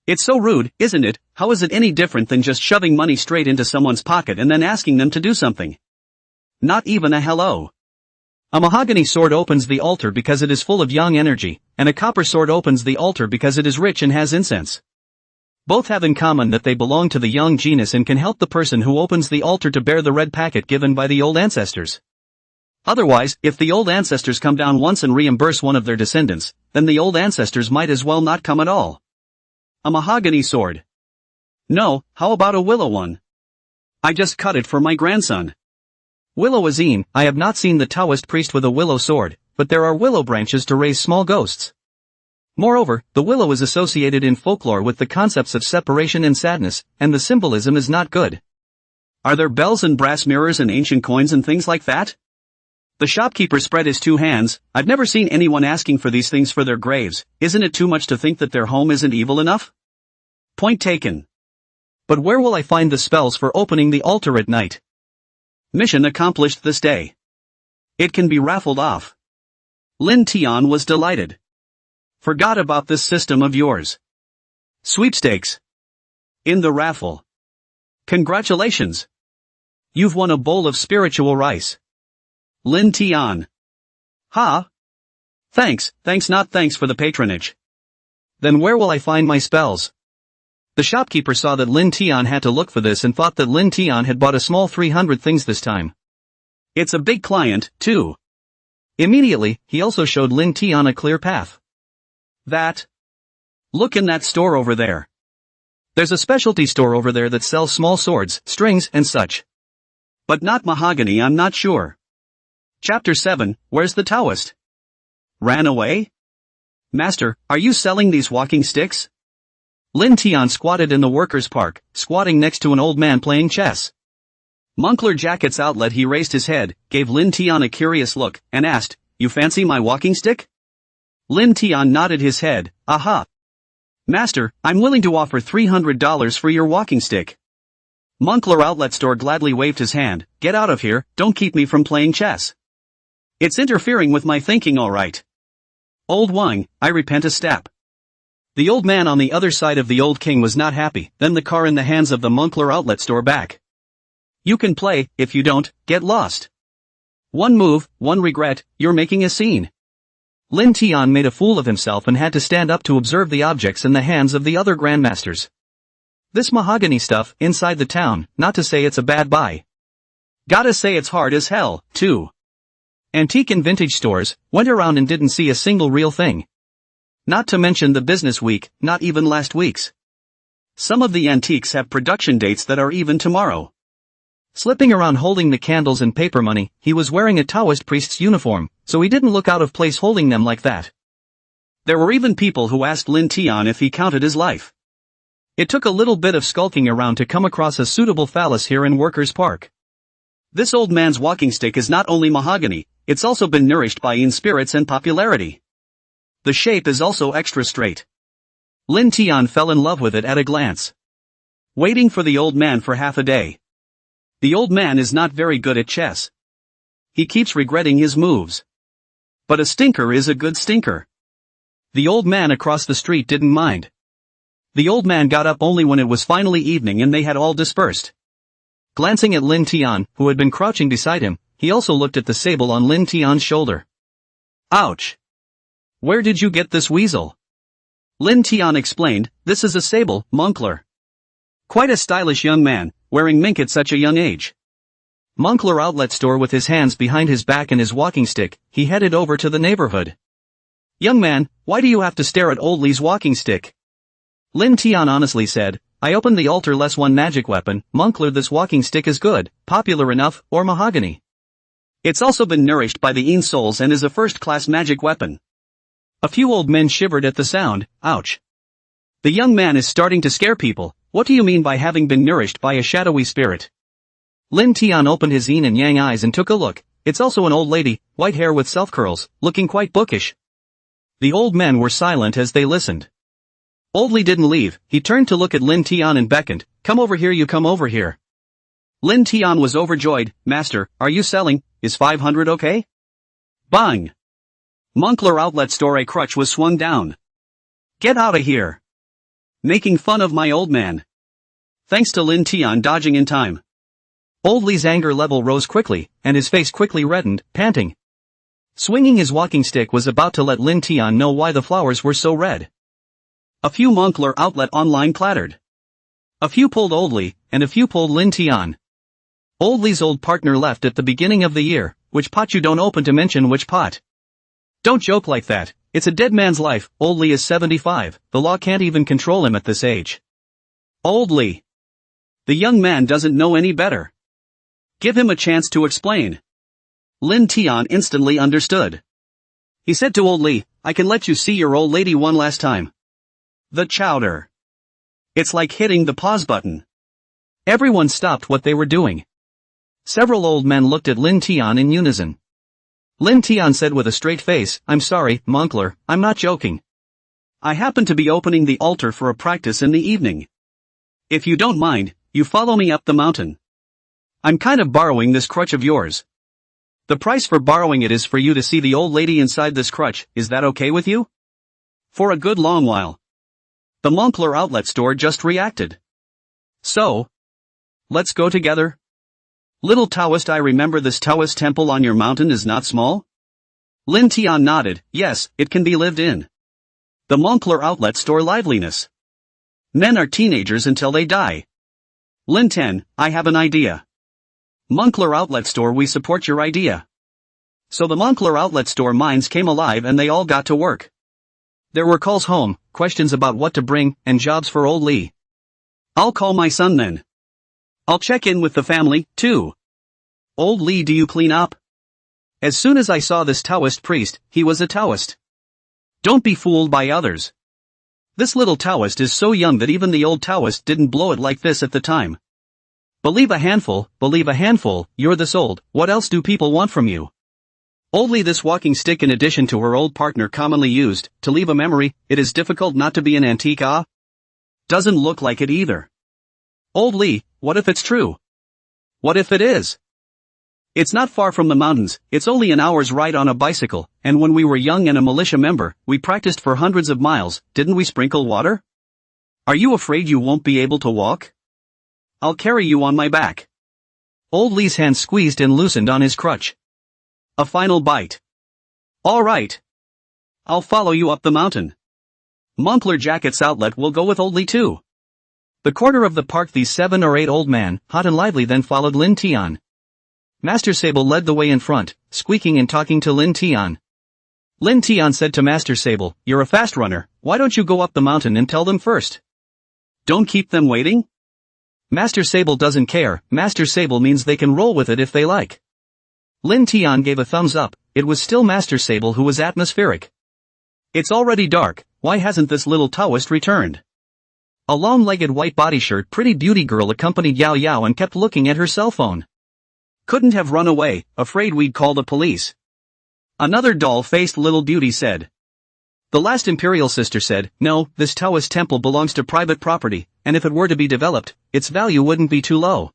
It's so rude, isn't it? How is it any different than just shoving money straight into someone's pocket and then asking them to do something? Not even a hello. A mahogany sword opens the altar because it is full of yang energy, and a copper sword opens the altar because it is rich and has incense. Both have in common that they belong to the yang genus and can help the person who opens the altar to bear the red packet given by the old ancestors. Otherwise, if the old ancestors come down once and reimburse one of their descendants, then the old ancestors might as well not come at all. A mahogany sword. No, how about a willow one? I just cut it for my grandson. Willow Azine, I have not seen the Taoist priest with a willow sword, but there are willow branches to raise small ghosts. Moreover, the willow is associated in folklore with the concepts of separation and sadness, and the symbolism is not good. Are there bells and brass mirrors and ancient coins and things like that? The shopkeeper spread his two hands. I've never seen anyone asking for these things for their graves. Isn't it too much to think that their home isn't evil enough? Point taken. But where will I find the spells for opening the altar at night? Mission accomplished this day. It can be raffled off. Lin Tian was delighted. Forgot about this system of yours. Sweepstakes. In the raffle. Congratulations. You've won a bowl of spiritual rice. Lin Tian. Ha? Thanks not thanks for the patronage. Then where will I find my spells? The shopkeeper saw that Lin Tian had to look for this and thought that Lin Tian had bought a small 300 things this time. It's a big client, too. Immediately, he also showed Lin Tian a clear path. Look in that store over there. There's a specialty store over there that sells small swords, strings, and such. But not mahogany, I'm not sure. Chapter 7, Where's the Taoist? Ran away? Master, are you selling these walking sticks? Lin Tian squatted in the workers' park, squatting next to an old man playing chess. Moncler Jacket's outlet. He raised his head, gave Lin Tian a curious look, and asked, You fancy my walking stick? Lin Tian nodded his head, Aha. Master, I'm willing to offer $300 for your walking stick. Moncler Outlet Store gladly waved his hand, Get out of here, don't keep me from playing chess. It's interfering with my thinking, all right. Old Wang, I repent a step. The old man on the other side of the old king was not happy. Then the car in the hands of the Moncler outlet store back. You can play, if you don't, get lost. One move, one regret, you're making a scene. Lin Tian made a fool of himself and had to stand up to observe the objects in the hands of the other grandmasters. This mahogany stuff, inside the town, not to say it's a bad buy. Gotta say it's hard as hell, too. Antique and vintage stores, went around and didn't see a single real thing. Not to mention the business week, not even last week's. Some of the antiques have production dates that are even tomorrow. Slipping around holding the candles and paper money, he was wearing a Taoist priest's uniform, so he didn't look out of place holding them like that. There were even people who asked Lin Tian if he counted his life. It took a little bit of skulking around to come across a suitable phallus here in Workers' Park. This old man's walking stick is not only mahogany, it's also been nourished by in-spirits and popularity. The shape is also extra straight. Lin Tian fell in love with it at a glance. Waiting for the old man for half a day. The old man is not very good at chess. He keeps regretting his moves. But a stinker is a good stinker. The old man across the street didn't mind. The old man got up only when it was finally evening and they had all dispersed. Glancing at Lin Tian, who had been crouching beside him, he also looked at the sable on Lin Tian's shoulder. Ouch! Where did you get this weasel? Lin Tian explained, this is a sable, Moncler. Quite a stylish young man, wearing mink at such a young age. Moncler outlet store with his hands behind his back and his walking stick, he headed over to the neighborhood. Young man, why do you have to stare at old Li's walking stick? Lin Tian honestly said, I opened the altar less one magic weapon, Moncler this walking stick is good, popular enough, or mahogany. It's also been nourished by the Yin souls and is a first-class magic weapon. A few old men shivered at the sound, ouch. The young man is starting to scare people, what do you mean by having been nourished by a shadowy spirit? Lin Tian opened his yin and yang eyes and took a look, it's also an old lady, white hair with self-curls, looking quite bookish. The old men were silent as they listened. Old Li didn't leave, he turned to look at Lin Tian and beckoned, come over here you come over here. Lin Tian was overjoyed, Master, are you selling, is 500 okay? Bang! Moncler outlet store a crutch was swung down. Get outta here. Making fun of my old man. Thanks to Lin Tian dodging in time. Old Li's anger level rose quickly, and his face quickly reddened, panting. Swinging his walking stick was about to let Lin Tian know why the flowers were so red. A few Moncler outlet online clattered. A few pulled Old Li, and a few pulled Lin Tian. Old Li's old partner left at the beginning of the year, which pot you don't open to mention which pot. Don't joke like that, it's a dead man's life, Old Li is 75, the law can't even control him at this age. Old Li. The young man doesn't know any better. Give him a chance to explain. Lin Tian instantly understood. He said to Old Li, I can let you see your old lady one last time. The chowder. It's like hitting the pause button. Everyone stopped what they were doing. Several old men looked at Lin Tian in unison. Lin Tian said with a straight face, I'm sorry, Moncler, I'm not joking. I happen to be opening the altar for a practice in the evening. If you don't mind, you follow me up the mountain. I'm kind of borrowing this crutch of yours. The price for borrowing it is for you to see the old lady inside this crutch, is that okay with you? For a good long while. The Moncler outlet store just reacted. So? Let's go together? Little Taoist, I remember this Taoist temple on your mountain is not small? Lin Tian nodded, yes, it can be lived in. The Moncler outlet store liveliness. Men are teenagers until they die. Lin Tian, I have an idea. Moncler outlet store, we support your idea. So the Moncler outlet store minds came alive and they all got to work. There were calls home, questions about what to bring, and jobs for Old Li. I'll call my son then. I'll check in with the family, too. Old Li, do you clean up? As soon as I saw this Taoist priest, he was a Taoist. Don't be fooled by others. This little Taoist is so young that even the old Taoist didn't blow it like this at the time. Believe a handful, you're this old, what else do people want from you? Old Li, this walking stick in addition to her old partner commonly used, to leave a memory, it is difficult not to be an antique Doesn't look like it either. Old Li, what if it's true? What if it is? It's not far from the mountains, it's only an hour's ride on a bicycle, and when we were young and a militia member, we practiced for hundreds of miles, didn't we sprinkle water? Are you afraid you won't be able to walk? I'll carry you on my back. Old Lee's hand squeezed and loosened on his crutch. A final bite. All right. I'll follow you up the mountain. Moncler Jacket's outlet will go with Old Lee too. The corner of the park, these 7 or 8 old men, hot and lively, then followed Lin Tian. Master Sable led the way in front, squeaking and talking to Lin Tian. Lin Tian said to Master Sable, "You're a fast runner, why don't you go up the mountain and tell them first? Don't keep them waiting?" Master Sable doesn't care, Master Sable means they can roll with it if they like. Lin Tian gave a thumbs up, it was still Master Sable who was atmospheric. It's already dark, why hasn't this little Taoist returned? A long-legged white body shirt pretty beauty girl accompanied Yaoyao and kept looking at her cell phone. Couldn't have run away, afraid we'd call the police. Another doll-faced little beauty said. The last imperial sister said, "No, this Taoist temple belongs to private property, and if it were to be developed, its value wouldn't be too low.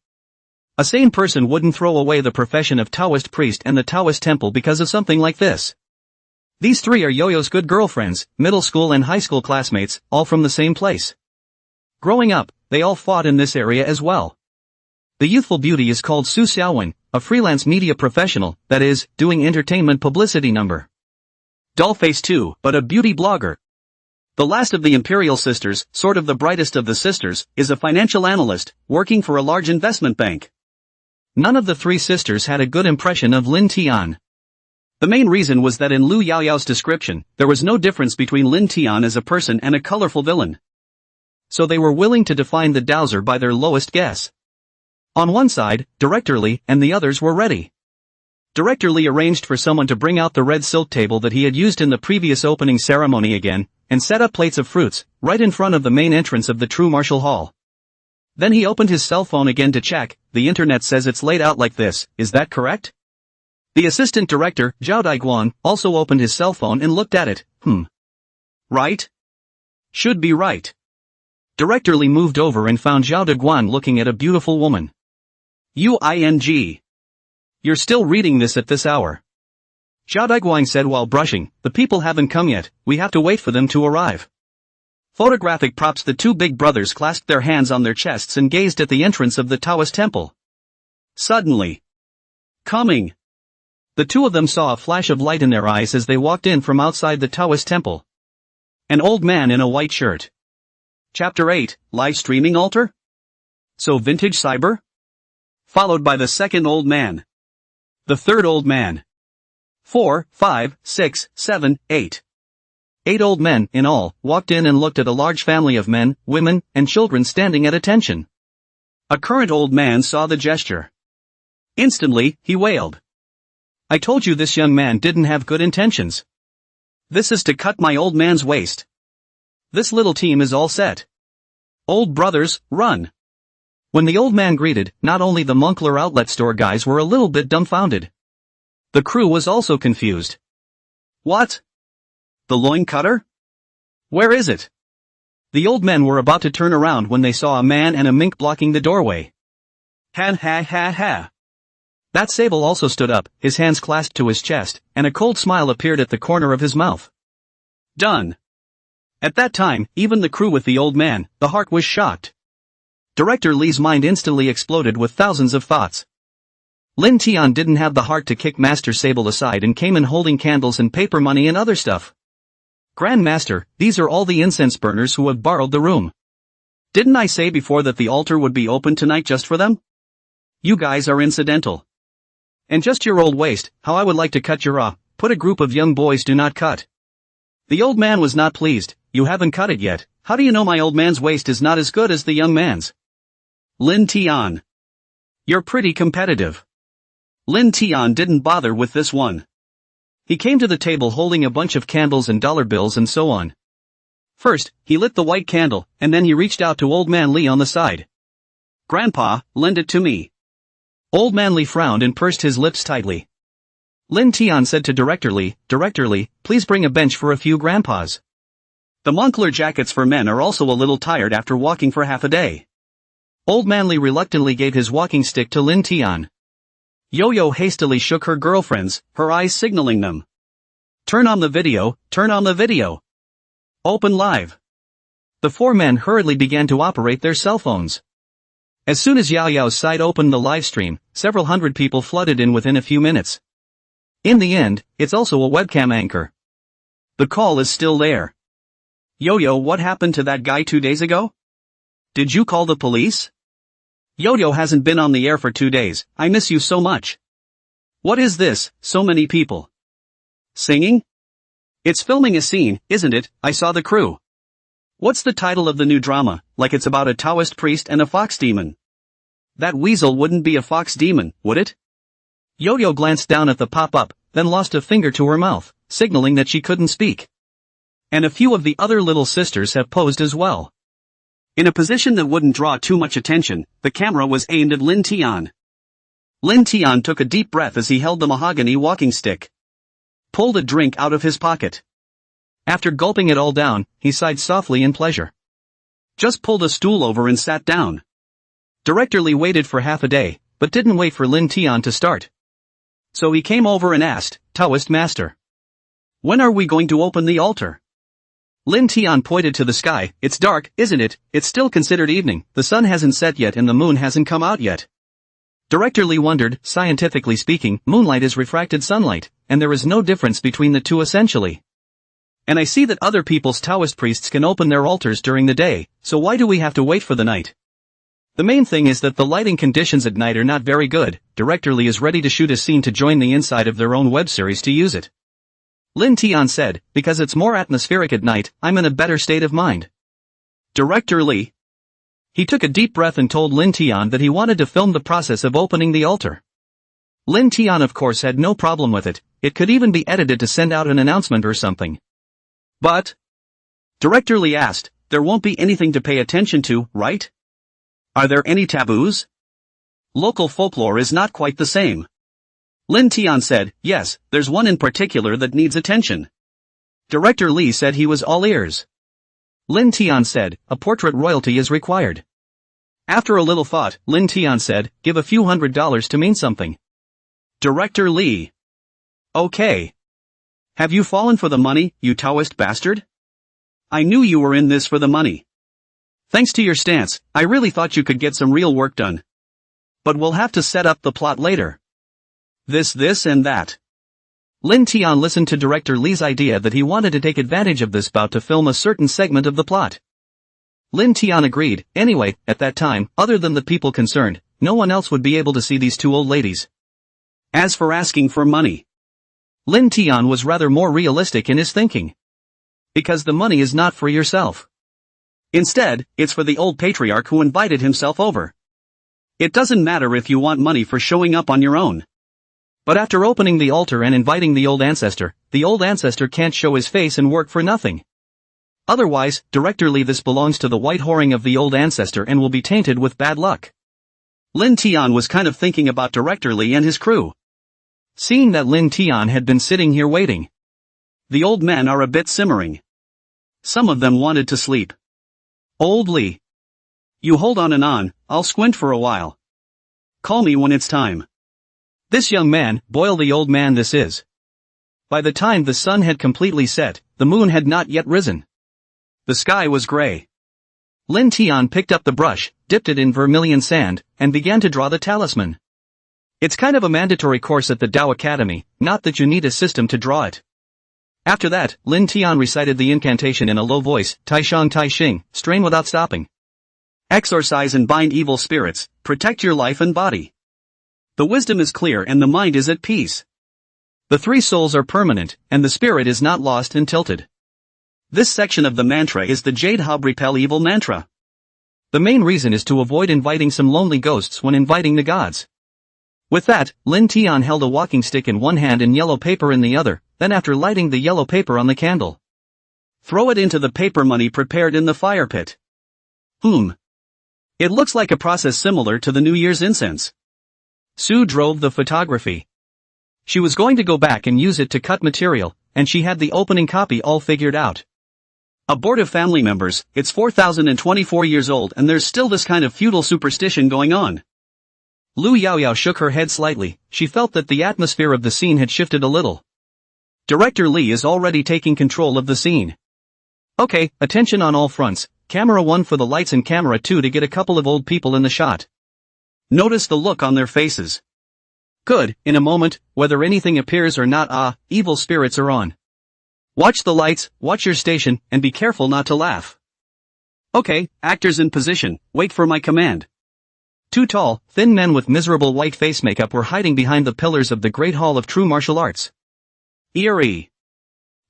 A sane person wouldn't throw away the profession of Taoist priest and the Taoist temple because of something like this." These 3 are Yo-Yo's good girlfriends, middle school and high school classmates, all from the same place. Growing up, they all fought in this area as well. The youthful beauty is called Su Xiaowen, a freelance media professional, that is, doing entertainment publicity number. Dollface too, but a beauty blogger. The last of the imperial sisters, sort of the brightest of the sisters, is a financial analyst, working for a large investment bank. None of the 3 sisters had a good impression of Lin Tian. The main reason was that in Lu Yaoyao's description, there was no difference between Lin Tian as a person and a colorful villain. So they were willing to define the dowser by their lowest guess. On one side, Director Lee and the others were ready. Director Lee arranged for someone to bring out the red silk table that he had used in the previous opening ceremony again, and set up plates of fruits, right in front of the main entrance of the true martial hall. Then he opened his cell phone again to check, the internet says it's laid out like this, is that correct? The assistant director, Zhao Daiguan, also opened his cell phone and looked at it, Right? Should be right. Director Lee moved over and found Zhao Daiguan looking at a beautiful woman. Uing. You're still reading this at this hour. Zhao Daiguan said while brushing, the people haven't come yet, we have to wait for them to arrive. Photographic props. The 2 big brothers clasped their hands on their chests and gazed at the entrance of the Taoist temple. Suddenly. Coming. The 2 of them saw a flash of light in their eyes as they walked in from outside the Taoist temple. An old man in a white shirt. Chapter 8, Live Streaming Altar? So vintage cyber? Followed by the second old man. The third old man. 4, 5, 6, 7, 8. 8 old men, in all, walked in and looked at a large family of men, women, and children standing at attention. A current old man saw the gesture. Instantly, he wailed. I told you this young man didn't have good intentions. This is to cut my old man's waist. This little team is all set. Old brothers, run. When the old man greeted, not only the Moncler outlet store guys were a little bit dumbfounded. The crew was also confused. What? The loin cutter? Where is it? The old men were about to turn around when they saw a man and a mink blocking the doorway. Ha ha ha ha. That sable also stood up, his hands clasped to his chest, and a cold smile appeared at the corner of his mouth. Done. At that time, even the crew with the old man, the heart was shocked. Director Lee's mind instantly exploded with thousands of thoughts. Lin Tian didn't have the heart to kick Master Sable aside and came in holding candles and paper money and other stuff. Grand Master, these are all the incense burners who have borrowed the room. Didn't I say before that the altar would be open tonight just for them? You guys are incidental. And just your old waist, how I would like to cut your put a group of young boys do not cut. The old man was not pleased. You haven't cut it yet, how do you know my old man's waist is not as good as the young man's? Lin Tian. You're pretty competitive. Lin Tian didn't bother with this one. He came to the table holding a bunch of candles and dollar bills and so on. First, he lit the white candle, and then he reached out to Old Man Lee on the side. Grandpa, lend it to me. Old Man Lee frowned and pursed his lips tightly. Lin Tian said to Director Lee, please bring a bench for a few grandpas. The Moncler jackets for men are also a little tired after walking for half a day. Old Man Lee reluctantly gave his walking stick to Lin Tian. Yo-Yo hastily shook her girlfriends, her eyes signaling them. Turn on the video, turn on the video. Open live. The four men hurriedly began to operate their cell phones. As soon as Yaoyao's site opened the live stream, several hundred people flooded in within a few minutes. In the end, it's also a webcam anchor. The call is still there. Yo-Yo, what happened to that guy 2 days ago? Did you call the police? Yo-Yo hasn't been on the air for 2 days, I miss you so much. What is this, so many people? Singing? It's filming a scene, isn't it? I saw the crew. What's the title of the new drama, like it's about a Taoist priest and a fox demon? That weasel wouldn't be a fox demon, would it? Yo-Yo glanced down at the pop-up, then lost a finger to her mouth, signaling that she couldn't speak. And a few of the other little sisters have posed as well. In a position that wouldn't draw too much attention, the camera was aimed at Lin Tian. Lin Tian took a deep breath as he held the mahogany walking stick. Pulled a drink out of his pocket. After gulping it all down, he sighed softly in pleasure. Just pulled a stool over and sat down. Director Lee waited for half a day, but didn't wait for Lin Tian to start. So he came over and asked, Taoist master. When are we going to open the altar? Lin Tian pointed to the sky. It's dark, isn't it? It's still considered evening, the sun hasn't set yet and the moon hasn't come out yet. Director Lee wondered, scientifically speaking, moonlight is refracted sunlight, and there is no difference between the two essentially. And I see that other people's Taoist priests can open their altars during the day, so why do we have to wait for the night? The main thing is that the lighting conditions at night are not very good. Director Lee is ready to shoot a scene to join the inside of their own web series to use it. Lin Tian said, because it's more atmospheric at night, I'm in a better state of mind. Director Lee. He took a deep breath and told Lin Tian that he wanted to film the process of opening the altar. Lin Tian of course had no problem with it, it could even be edited to send out an announcement or something. But? Director Lee asked, there won't be anything to pay attention to, right? Are there any taboos? Local folklore is not quite the same. Lin Tian said, yes, there's one in particular that needs attention. Director Lee said he was all ears. Lin Tian said, a portrait royalty is required. After a little thought, Lin Tian said, give a few $100s to mean something. Director Lee. Okay. Have you fallen for the money, you Taoist bastard? I knew you were in this for the money. Thanks to your stance, I really thought you could get some real work done. But we'll have to set up the plot later. This and that. Lin Tian listened to Director Lee's idea that he wanted to take advantage of this bout to film a certain segment of the plot. Lin Tian agreed. Anyway, at that time, other than the people concerned, no one else would be able to see these two old ladies. As for asking for money, Lin Tian was rather more realistic in his thinking. Because the money is not for yourself. Instead, it's for the old patriarch who invited himself over. It doesn't matter if you want money for showing up on your own. But after opening the altar and inviting the old ancestor can't show his face and work for nothing. Otherwise, Director Lee, this belongs to the white whoring of the old ancestor and will be tainted with bad luck. Lin Tian was kind of thinking about Director Lee and his crew. Seeing that Lin Tian had been sitting here waiting. The old men are a bit simmering. Some of them wanted to sleep. Old Lee. You hold on and on, I'll squint for a while. Call me when it's time. This young man, boil the old man this is. By the time the sun had completely set, the moon had not yet risen. The sky was gray. Lin Tian picked up the brush, dipped it in vermilion sand, and began to draw the talisman. It's kind of a mandatory course at the Tao Academy, not that you need a system to draw it. After that, Lin Tian recited the incantation in a low voice, Tai Shang Tai Xing, strain without stopping. Exorcise and bind evil spirits, protect your life and body. The wisdom is clear and the mind is at peace. The three souls are permanent, and the spirit is not lost and tilted. This section of the mantra is the Jade Hub Repel Evil mantra. The main reason is to avoid inviting some lonely ghosts when inviting the gods. With that, Lin Tian held a walking stick in one hand and yellow paper in the other, then after lighting the yellow paper on the candle. Throw it into the paper money prepared in the fire pit. It looks like a process similar to the New Year's incense. Sue drove the photography. She was going to go back and use it to cut material, and she had the opening copy all figured out. Abortive family members, it's 4024 years old and there's still this kind of feudal superstition going on. Lu Yaoyao shook her head slightly. She felt that the atmosphere of the scene had shifted a little. Director Lee is already taking control of the scene. Okay, attention on all fronts. Camera 1 for the lights and camera 2 to get a couple of old people in the shot. Notice the look on their faces. Good, in a moment, whether anything appears or not, evil spirits are on. Watch the lights, watch your station, and be careful not to laugh. Okay, actors in position, wait for my command. Two tall, thin men with miserable white face makeup were hiding behind the pillars of the Great Hall of True Martial Arts. Eerie.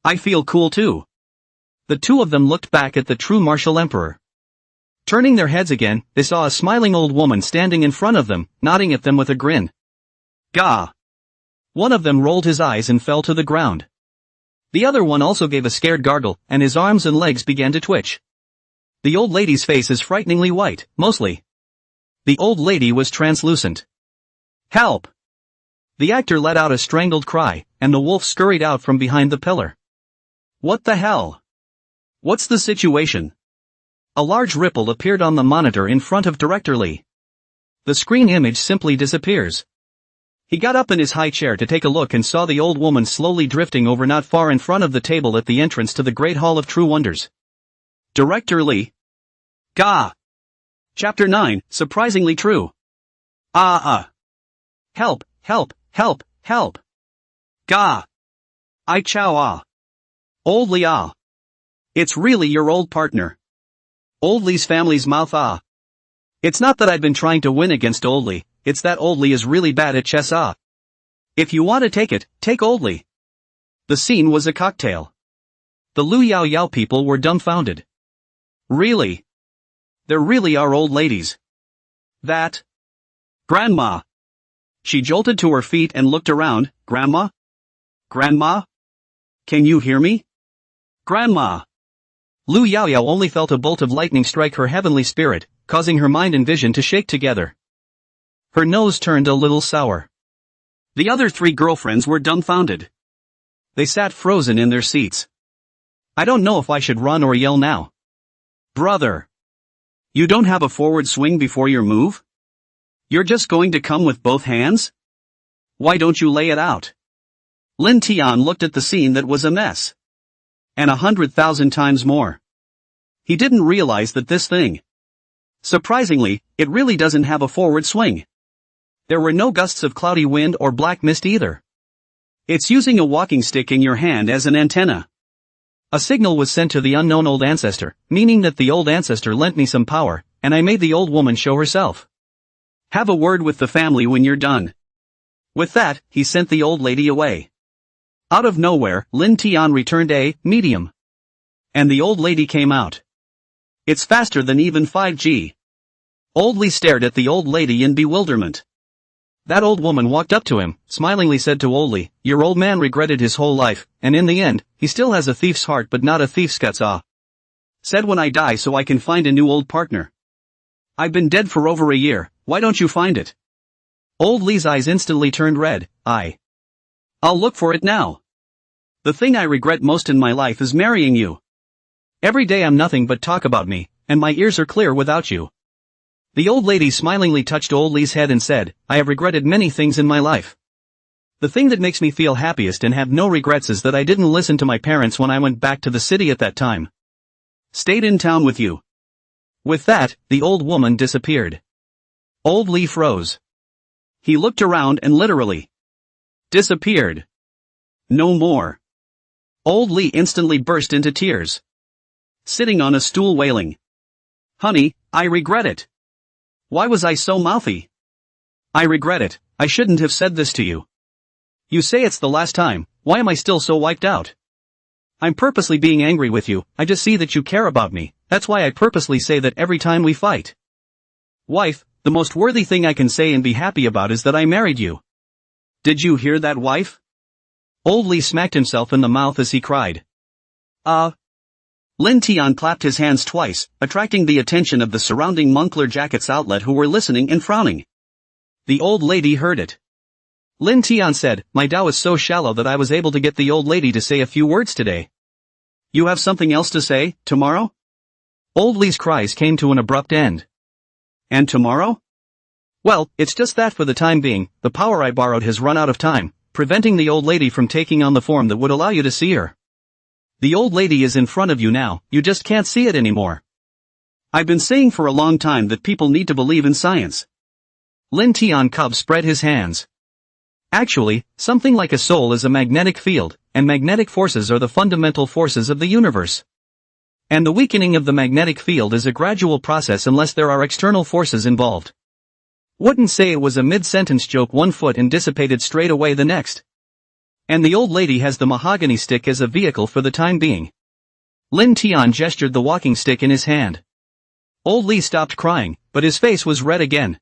I feel cool too. The two of them looked back at the true martial emperor. Turning their heads again, they saw a smiling old woman standing in front of them, nodding at them with a grin. Gah! One of them rolled his eyes and fell to the ground. The other one also gave a scared gargle, and his arms and legs began to twitch. The old lady's face is frighteningly white, mostly. The old lady was translucent. Help! The actor let out a strangled cry, and the wolf scurried out from behind the pillar. What the hell? What's the situation? A large ripple appeared on the monitor in front of Director Lee. The screen image simply disappears. He got up in his high chair to take a look and saw the old woman slowly drifting over not far in front of the table at the entrance to the Great Hall of True Wonders. Director Lee. Gah! Chapter 9, Surprisingly True. Help, help, help, help. Gah! I chow Old Lee It's really your old partner. Old Lee's family's mouth It's not that I've been trying to win against Old Lee, it's that Old Lee is really bad at chess If you want to take it, take Old Lee. The scene was a cocktail. The Lu Yaoyao people were dumbfounded. Really? There really are old ladies. That? Grandma. She jolted to her feet and looked around. Grandma? Grandma? Can you hear me? Grandma. Lu Yaoyao only felt a bolt of lightning strike her heavenly spirit, causing her mind and vision to shake together. Her nose turned a little sour. The other three girlfriends were dumbfounded. They sat frozen in their seats. I don't know if I should run or yell now. Brother. You don't have a forward swing before your move? You're just going to come with both hands? Why don't you lay it out? Lin Tian looked at the scene that was a mess. And 100,000 times more. He didn't realize that this thing. Surprisingly, it really doesn't have a forward swing. There were no gusts of cloudy wind or black mist either. It's using a walking stick in your hand as an antenna. A signal was sent to the unknown old ancestor, meaning that the old ancestor lent me some power, and I made the old woman show herself. Have a word with the family when you're done. With that, he sent the old lady away. Out of nowhere, Lin Tian returned a medium. And the old lady came out. It's faster than even 5G. Old Lee stared at the old lady in bewilderment. That old woman walked up to him, smilingly said to Old Lee, your old man regretted his whole life, and in the end, he still has a thief's heart but not a thief's guts Said when I die so I can find a new old partner. I've been dead for over a year, why don't you find it? Old Lee's eyes instantly turned red. I'll look for it now. The thing I regret most in my life is marrying you. Every day I'm nothing but talk about me, and my ears are clear without you. The old lady smilingly touched Old Lee's head and said, I have regretted many things in my life. The thing that makes me feel happiest and have no regrets is that I didn't listen to my parents when I went back to the city at that time. Stayed in town with you. With that, the old woman disappeared. Old Lee froze. He looked around and literally disappeared. No more. Old Lee instantly burst into tears. Sitting on a stool wailing. Honey, I regret it. Why was I so mouthy? I regret it, I shouldn't have said this to you. You say it's the last time, why am I still so wiped out? I'm purposely being angry with you, I just see that you care about me, that's why I purposely say that every time we fight. Wife, the most worthy thing I can say and be happy about is that I married you. Did you hear that, wife? Old Lee smacked himself in the mouth as he cried. Lin Tian clapped his hands twice, attracting the attention of the surrounding Moncler Jackets outlet who were listening and frowning. The old lady heard it. Lin Tian said, my Tao is so shallow that I was able to get the old lady to say a few words today. You have something else to say, tomorrow? Old Lee's cries came to an abrupt end. And tomorrow? Well, it's just that for the time being, the power I borrowed has run out of time, preventing the old lady from taking on the form that would allow you to see her. The old lady is in front of you now, you just can't see it anymore. I've been saying for a long time that people need to believe in science. Lin Tian Cub spread his hands. Actually, something like a soul is a magnetic field, and magnetic forces are the fundamental forces of the universe. And the weakening of the magnetic field is a gradual process unless there are external forces involved. Wouldn't say it was a mid-sentence joke one foot and dissipated straight away the next. And the old lady has the mahogany stick as a vehicle for the time being. Lin Tian gestured the walking stick in his hand. Old Lee stopped crying, but his face was red again.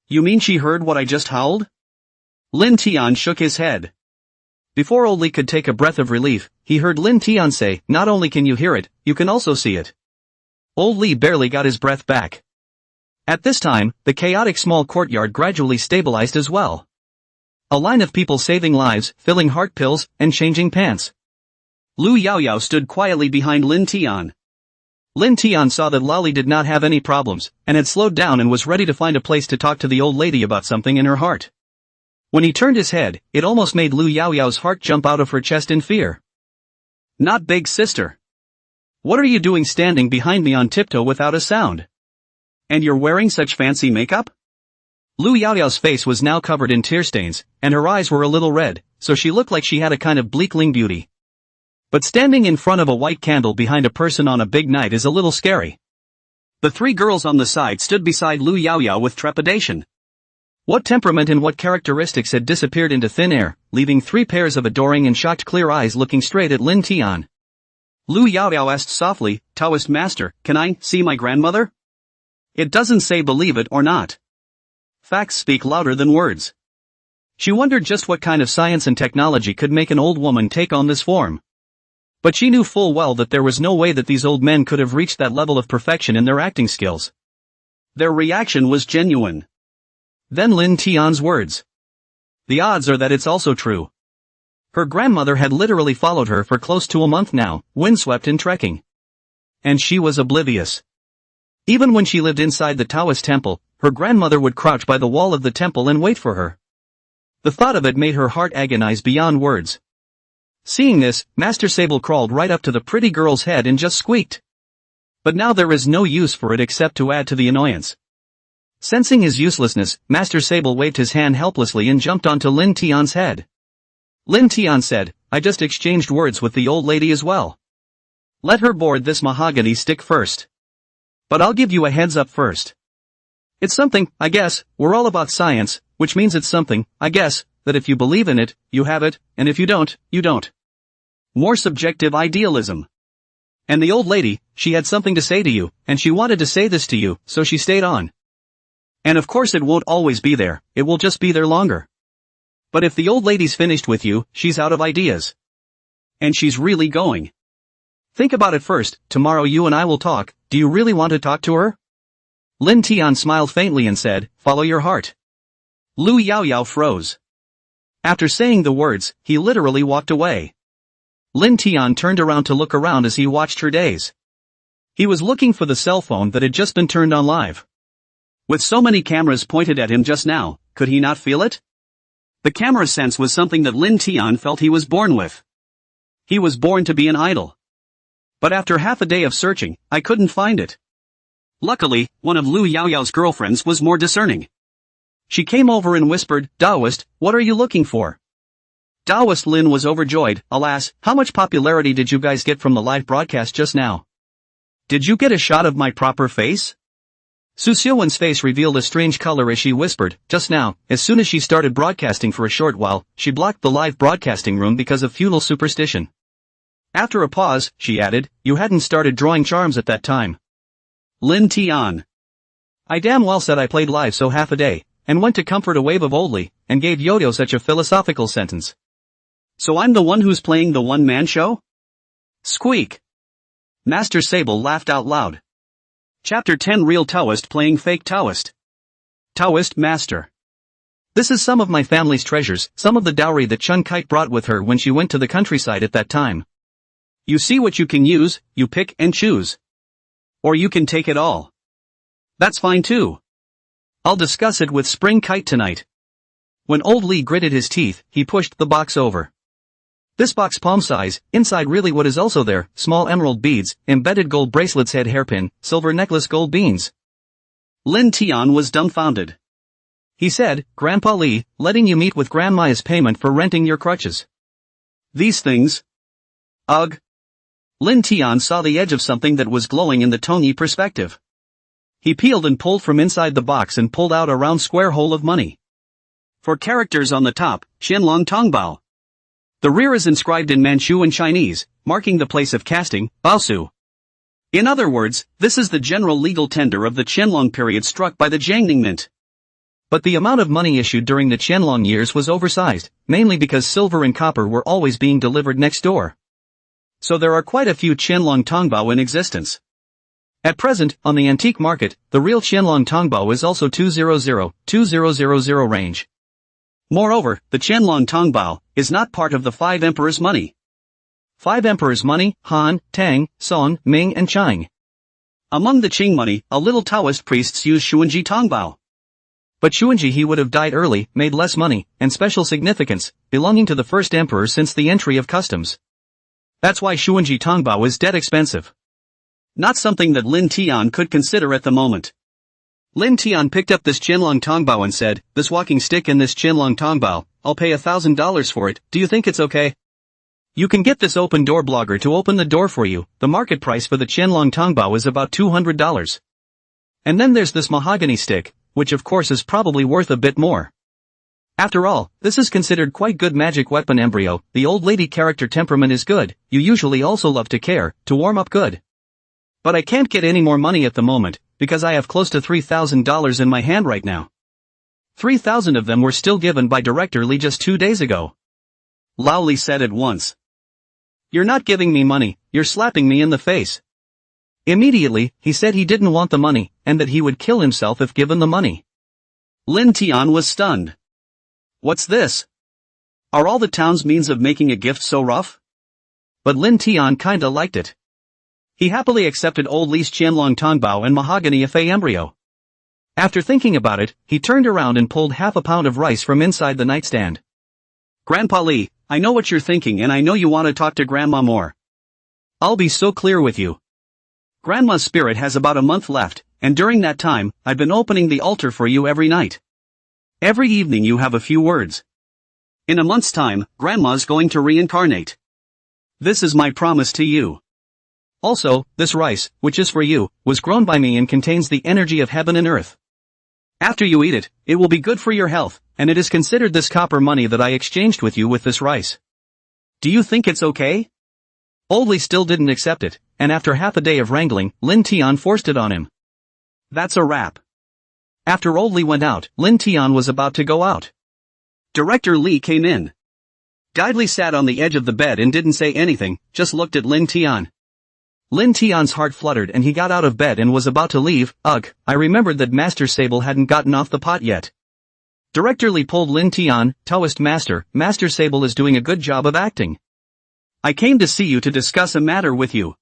You mean she heard what I just howled? Lin Tian shook his head. Before Old Lee could take a breath of relief, he heard Lin Tian say, not only can you hear it, you can also see it. Old Lee barely got his breath back. At this time, the chaotic small courtyard gradually stabilized as well. A line of people saving lives, filling heart pills, and changing pants. Lu Yaoyao stood quietly behind Lin Tian. Lin Tian saw that Lolly did not have any problems, and had slowed down and was ready to find a place to talk to the old lady about something in her heart. When he turned his head, it almost made Lu Yaoyao's heart jump out of her chest in fear. Not big sister. What are you doing standing behind me on tiptoe without a sound? And you're wearing such fancy makeup? Lu Yaoyao's face was now covered in tear stains, and her eyes were a little red, so she looked like she had a kind of bleakling beauty. But standing in front of a white candle behind a person on a big night is a little scary. The three girls on the side stood beside Lu Yaoyao with trepidation. What temperament and what characteristics had disappeared into thin air, leaving three pairs of adoring and shocked clear eyes looking straight at Lin Tian. Lu Yaoyao asked softly, Taoist master, can I see my grandmother? It doesn't say believe it or not. Facts speak louder than words. She wondered just what kind of science and technology could make an old woman take on this form. But she knew full well that there was no way that these old men could have reached that level of perfection in their acting skills. Their reaction was genuine. Then Lin Tian's words. The odds are that it's also true. Her grandmother had literally followed her for close to a month now, windswept and trekking. And she was oblivious. Even when she lived inside the Taoist temple, her grandmother would crouch by the wall of the temple and wait for her. The thought of it made her heart agonize beyond words. Seeing this, Master Sable crawled right up to the pretty girl's head and just squeaked. But now there is no use for it except to add to the annoyance. Sensing his uselessness, Master Sable waved his hand helplessly and jumped onto Lin Tian's head. Lin Tian said, I just exchanged words with the old lady as well. Let her board this mahogany stick first. But I'll give you a heads up first. It's something, I guess, we're all about science, which means it's something, I guess, that if you believe in it, you have it, and if you don't, you don't. More subjective idealism. And the old lady, she had something to say to you, and she wanted to say this to you, so she stayed on. And of course it won't always be there, it will just be there longer. But if the old lady's finished with you, she's out of ideas. And she's really going. Think about it first, tomorrow you and I will talk, do you really want to talk to her? Lin Tian smiled faintly and said, follow your heart. Lu Yaoyao froze. After saying the words, he literally walked away. Lin Tian turned around to look around as he watched her daze. He was looking for the cell phone that had just been turned on live. With so many cameras pointed at him just now, could he not feel it? The camera sense was something that Lin Tian felt he was born with. He was born to be an idol. But after half a day of searching, I couldn't find it. Luckily, one of Lu Yaoyao's girlfriends was more discerning. She came over and whispered, Taoist, what are you looking for? Taoist Lin was overjoyed, alas, how much popularity did you guys get from the live broadcast just now? Did you get a shot of my proper face? Su Xiuwen's face revealed a strange color as she whispered, just now, as soon as she started broadcasting for a short while, she blocked the live broadcasting room because of feudal superstition. After a pause, she added, you hadn't started drawing charms at that time. Lin Tian. I damn well said I played live so half a day, and went to comfort a wave of oldly, and gave Yaoyao such a philosophical sentence. So I'm the one who's playing the one-man show? Squeak. Master Sable laughed out loud. Chapter 10 Real Taoist playing fake Taoist. Taoist Master. This is some of my family's treasures, some of the dowry that Chun Kite brought with her when she went to the countryside at that time. You see what you can use, you pick and choose. Or you can take it all. That's fine too. I'll discuss it with Spring Kite tonight. When old Lee gritted his teeth, he pushed the box over. This box palm size, inside really what is also there, small emerald beads, embedded gold bracelets, head hairpin, silver necklace, gold beans. Lin Tian was dumbfounded. He said, Grandpa Lee, letting you meet with Grandma is payment for renting your crutches. These things? Ugh. Lin Tian saw the edge of something that was glowing in the Tony perspective. He peeled and pulled from inside the box and pulled out a round square hole of money. For characters on the top, Qianlong Tongbao. The rear is inscribed in Manchu and Chinese, marking the place of casting, Baosu. In other words, this is the general legal tender of the Qianlong period struck by the Jiangning Mint. But the amount of money issued during the Qianlong years was oversized, mainly because silver and copper were always being delivered next door. So there are quite a few Qianlong Tongbao in existence. At present, on the antique market, the real Qianlong Tongbao is also 200,000 range. Moreover, the Qianlong Tongbao is not part of the five emperors' money. Five emperors' money, Han, Tang, Song, Ming and Qing. Among the Qing money, a little Taoist priests use Xuanji Tongbao. But Xuanji he would have died early, made less money, and special significance, belonging to the first emperor since the entry of customs. That's why Xuanji Tongbao is dead expensive. Not something that Lin Tian could consider at the moment. Lin Tian picked up this Qianlong Tongbao and said, this walking stick and this Qianlong Tongbao, I'll pay $1,000 for it, do you think it's okay? You can get this open door blogger to open the door for you, the market price for the Qianlong Tongbao is about $200. And then there's this mahogany stick, which of course is probably worth a bit more. After all, this is considered quite good magic weapon embryo, the old lady character temperament is good, you usually also love to care, to warm up good. But I can't get any more money at the moment, because I have close to $3,000 in my hand right now. 3,000 of them were still given by Director Lee just 2 days ago. Lao Li said at once. You're not giving me money, you're slapping me in the face. Immediately, he said he didn't want the money, and that he would kill himself if given the money. Lin Tian was stunned. What's this? Are all the town's means of making a gift so rough? But Lin Tian kinda liked it. He happily accepted old Li's Qianlong Tongbao and mahogany Fei embryo. After thinking about it, he turned around and pulled half a pound of rice from inside the nightstand. Grandpa Li, I know what you're thinking and I know you want to talk to Grandma more. I'll be so clear with you. Grandma's spirit has about a month left, and during that time, I've been opening the altar for you every night. Every evening you have a few words. In a month's time, Grandma's going to reincarnate. This is my promise to you. Also, this rice, which is for you, was grown by me and contains the energy of heaven and earth. After you eat it, it will be good for your health, and it is considered this copper money that I exchanged with you with this rice. Do you think it's okay? Old Li still didn't accept it, and after half a day of wrangling, Lin Tian forced it on him. That's a wrap. After Old Li went out, Lin Tian was about to go out. Director Li came in. Guide Li sat on the edge of the bed and didn't say anything, just looked at Lin Tian. Lin Tian's heart fluttered and he got out of bed and was about to leave. Ugh, I remembered that Master Sable hadn't gotten off the pot yet. Director Li pulled Lin Tian, Taoist master, Master Sable is doing a good job of acting. I came to see you to discuss a matter with you.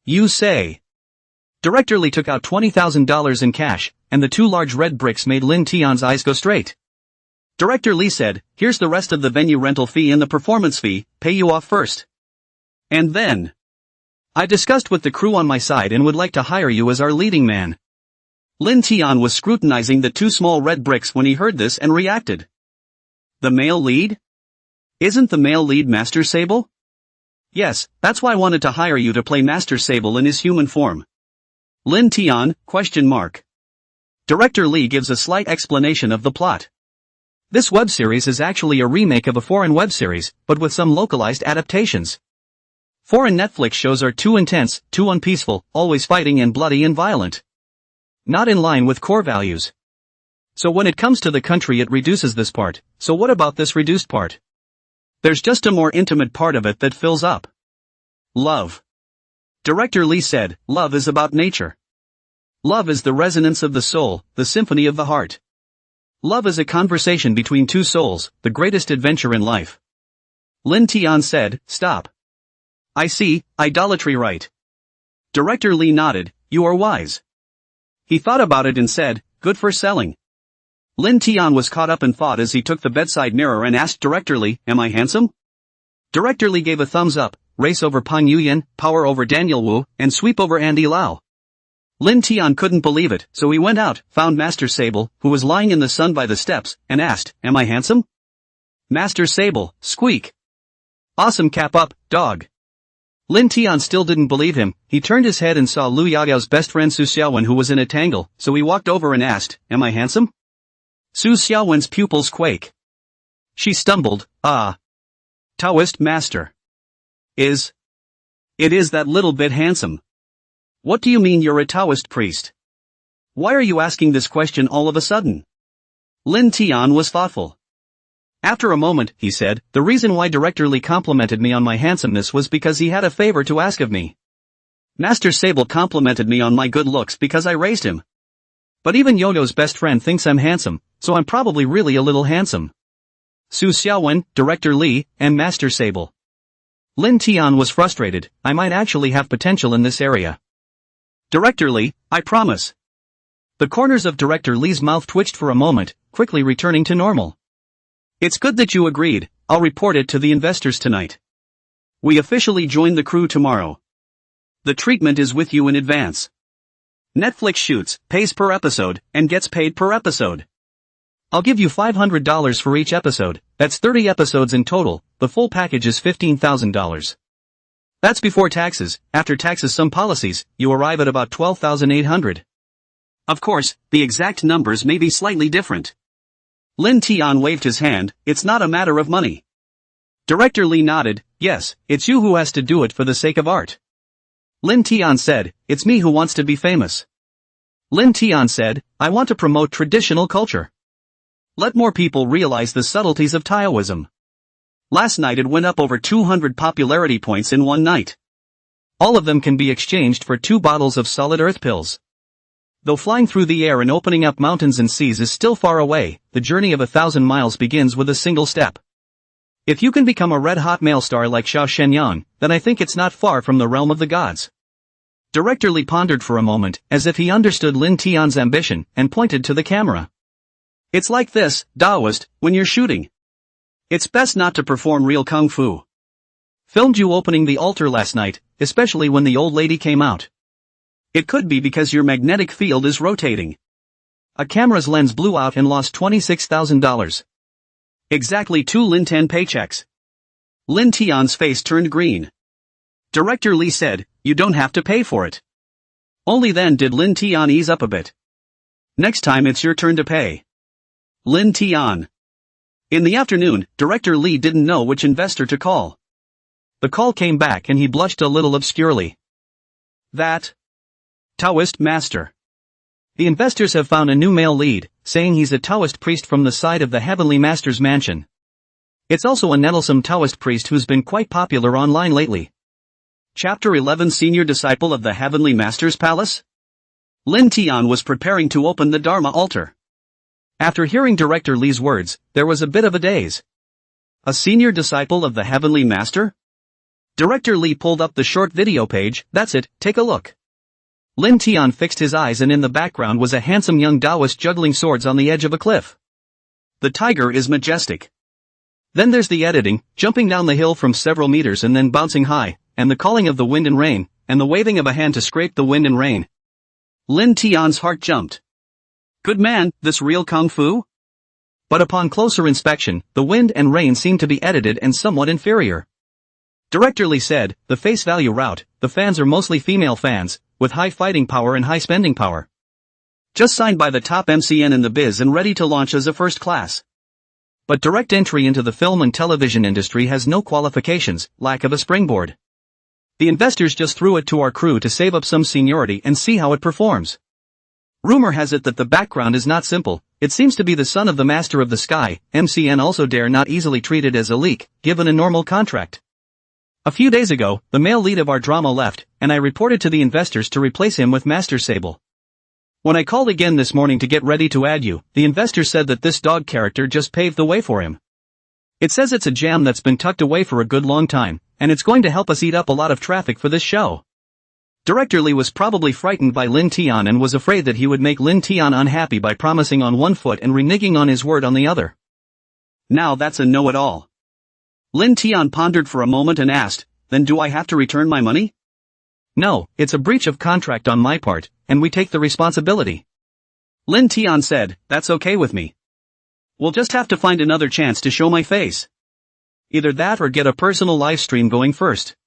You say. Director Li took out $20,000 in cash, and the two large red bricks made Lin Tian's eyes go straight. Director Li said, here's the rest of the venue rental fee and the performance fee, pay you off first. And then. I discussed with the crew on my side and would like to hire you as our leading man. Lin Tian was scrutinizing the two small red bricks when he heard this and reacted. The male lead? Isn't the male lead Master Sable? Yes, that's why I wanted to hire you to play Master Sable in his human form. Lin Tian, ? Director Li gives a slight explanation of the plot. This web series is actually a remake of a foreign web series, but with some localized adaptations. Foreign Netflix shows are too intense, too unpeaceful, always fighting and bloody and violent. Not in line with core values. So when it comes to the country it reduces this part, so what about this reduced part? There's just a more intimate part of it that fills up. Love. Director Li said, love is about nature. Love is the resonance of the soul, the symphony of the heart. Love is a conversation between two souls, the greatest adventure in life. Lin Tian said, stop. I see, idolatry right. Director Li nodded, you are wise. He thought about it and said, good for selling. Lin Tian was caught up in thought as he took the bedside mirror and asked Director Lee, "Am I handsome?" Director Lee gave a thumbs up, race over Pang Yuyan, power over Daniel Wu, and sweep over Andy Lau. Lin Tian couldn't believe it, so he went out, found Master Sable, who was lying in the sun by the steps, and asked, "Am I handsome?" Master Sable, squeak. Awesome, cap up, dog. Lin Tian still didn't believe him. He turned his head and saw Lu Yaoyao's best friend Su Xiaowen, who was in a tangle, so he walked over and asked, "Am I handsome?" Su Xiaowen's pupils quake. She stumbled, "Ah. Taoist master. It is that little bit handsome." "What do you mean you're a Taoist priest? Why are you asking this question all of a sudden?" Lin Tian was thoughtful. After a moment, he said, "The reason why Director Lee complimented me on my handsomeness was because he had a favor to ask of me. Master Sable complimented me on my good looks because I raised him. But even Yoyo's best friend thinks I'm handsome, so I'm probably really a little handsome." Su Xiaowen, Director Lee, and Master Sable. Lin Tian was frustrated. "I might actually have potential in this area. Director Lee, I promise." The corners of Director Lee's mouth twitched for a moment, quickly returning to normal. "It's good that you agreed. I'll report it to the investors tonight. We officially join the crew tomorrow. The treatment is with you in advance. Netflix shoots, pays per episode, and gets paid per episode. I'll give you $500 for each episode, that's 30 episodes in total, the full package is $15,000. That's before taxes, after taxes some policies, you arrive at about $12,800. Of course, the exact numbers may be slightly different." Lin Tian waved his hand, "It's not a matter of money." Director Lee nodded, "Yes, it's you who has to do it for the sake of art." Lin Tian said, "It's me who wants to be famous." Lin Tian said, "I want to promote traditional culture. Let more people realize the subtleties of Taoism." Last night it went up over 200 popularity points in one night. All of them can be exchanged for 2 bottles of solid earth pills. Though flying through the air and opening up mountains and seas is still far away, the journey of 1,000 miles begins with a single step. If you can become a red-hot male star like Xiao Shenyang, then I think it's not far from the realm of the gods. Director Lee pondered for a moment, as if he understood Lin Tian's ambition, and pointed to the camera. "It's like this, Taoist, when you're shooting. It's best not to perform real kung fu. Filmed you opening the altar last night, especially when the old lady came out. It could be because your magnetic field is rotating. A camera's lens blew out and lost $26,000. Exactly 2 Lin Tan paychecks." Lin Tian's face turned green. Director Lee said, "You don't have to pay for it." Only then did Lin Tian ease up a bit. "Next time it's your turn to pay." Lin Tian. In the afternoon, Director Lee didn't know which investor to call. The call came back and he blushed a little obscurely. "That Taoist master. The investors have found a new male lead, saying he's a Taoist priest from the side of the Heavenly Master's mansion. It's also a nettlesome Taoist priest who's been quite popular online lately." Chapter 11 Senior Disciple of the Heavenly Master's Palace? Lin Tian was preparing to open the Dharma altar. After hearing Director Lee's words, there was a bit of a daze. A senior disciple of the Heavenly Master? Director Lee pulled up the short video page. "That's it, take a look." Lin Tian fixed his eyes and in the background was a handsome young Taoist juggling swords on the edge of a cliff. The tiger is majestic. Then there's the editing, jumping down the hill from several meters and then bouncing high, and the calling of the wind and rain, and the waving of a hand to scrape the wind and rain. Lin Tian's heart jumped. Good man, this real kung fu? But upon closer inspection, the wind and rain seemed to be edited and somewhat inferior. Director Lee said, "The face value route, the fans are mostly female fans, with high fighting power and high spending power. Just signed by the top MCN in the biz and ready to launch as a first class. But direct entry into the film and television industry has no qualifications, lack of a springboard. The investors just threw it to our crew to save up some seniority and see how it performs. Rumor has it that the background is not simple, it seems to be the son of the master of the sky. MCN also dare not easily treat it as a leak, given a normal contract. A few days ago, the male lead of our drama left, and I reported to the investors to replace him with Master Sable. When I called again this morning to get ready to add you, the investors said that this dog character just paved the way for him. It says it's a gem that's been tucked away for a good long time, and it's going to help us eat up a lot of traffic for this show. Director Lee was probably frightened by Lin Tian and was afraid that he would make Lin Tian unhappy by promising on one foot and reneging on his word on the other. Now that's a know-it-all. Lin Tian pondered for a moment and asked, then do I have to return my money? No, it's a breach of contract on my part, and we take the responsibility. Lin Tian said, that's okay with me. We'll just have to find another chance to show my face. Either that or get a personal live stream going first.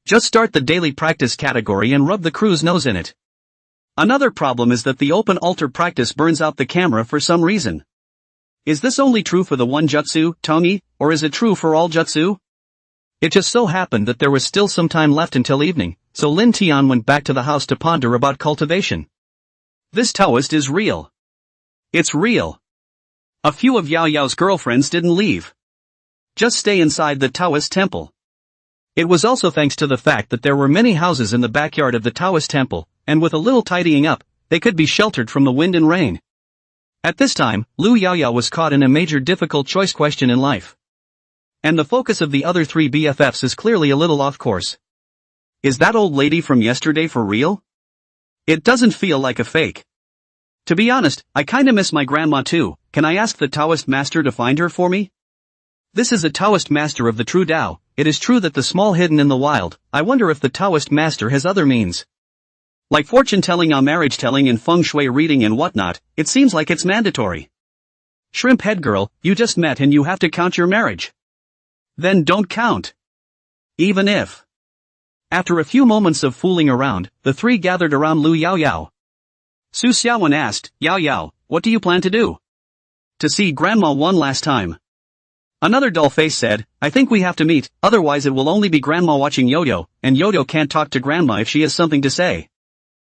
Just start the daily practice category and rub the crew's nose in it. Another problem is that the open altar practice burns out the camera for some reason. Is this only true for the one jutsu, Tongi, or is it true for all jutsu? It just so happened that there was still some time left until evening, so Lin Tian went back to the house to ponder about cultivation. This Taoist is real. It's real. A few of Yaoyao's girlfriends didn't leave. Just stay inside the Taoist temple. It was also thanks to the fact that there were many houses in the backyard of the Taoist temple, and with a little tidying up, they could be sheltered from the wind and rain. At this time, Lu Yaoyao was caught in a major difficult choice question in life. And the focus of the other three BFFs is clearly a little off course. Is that old lady from yesterday for real? It doesn't feel like a fake. To be honest, I kinda miss my grandma too. Can I ask the Taoist master to find her for me? This is a Taoist master of the true Tao. It is true that the small hidden in the wild. I wonder if the Taoist master has other means. Like fortune telling or marriage telling and feng shui reading and whatnot, it seems like it's mandatory. Shrimp head girl, you just met and you have to count your marriage. Then don't count. Even if. After a few moments of fooling around, the three gathered around Lu Yaoyao. Su Xiaowen asked, Yaoyao, what do you plan to do? To see grandma one last time. Another dull face said, I think we have to meet, otherwise it will only be grandma watching Yaoyao, and Yaoyao can't talk to grandma if she has something to say.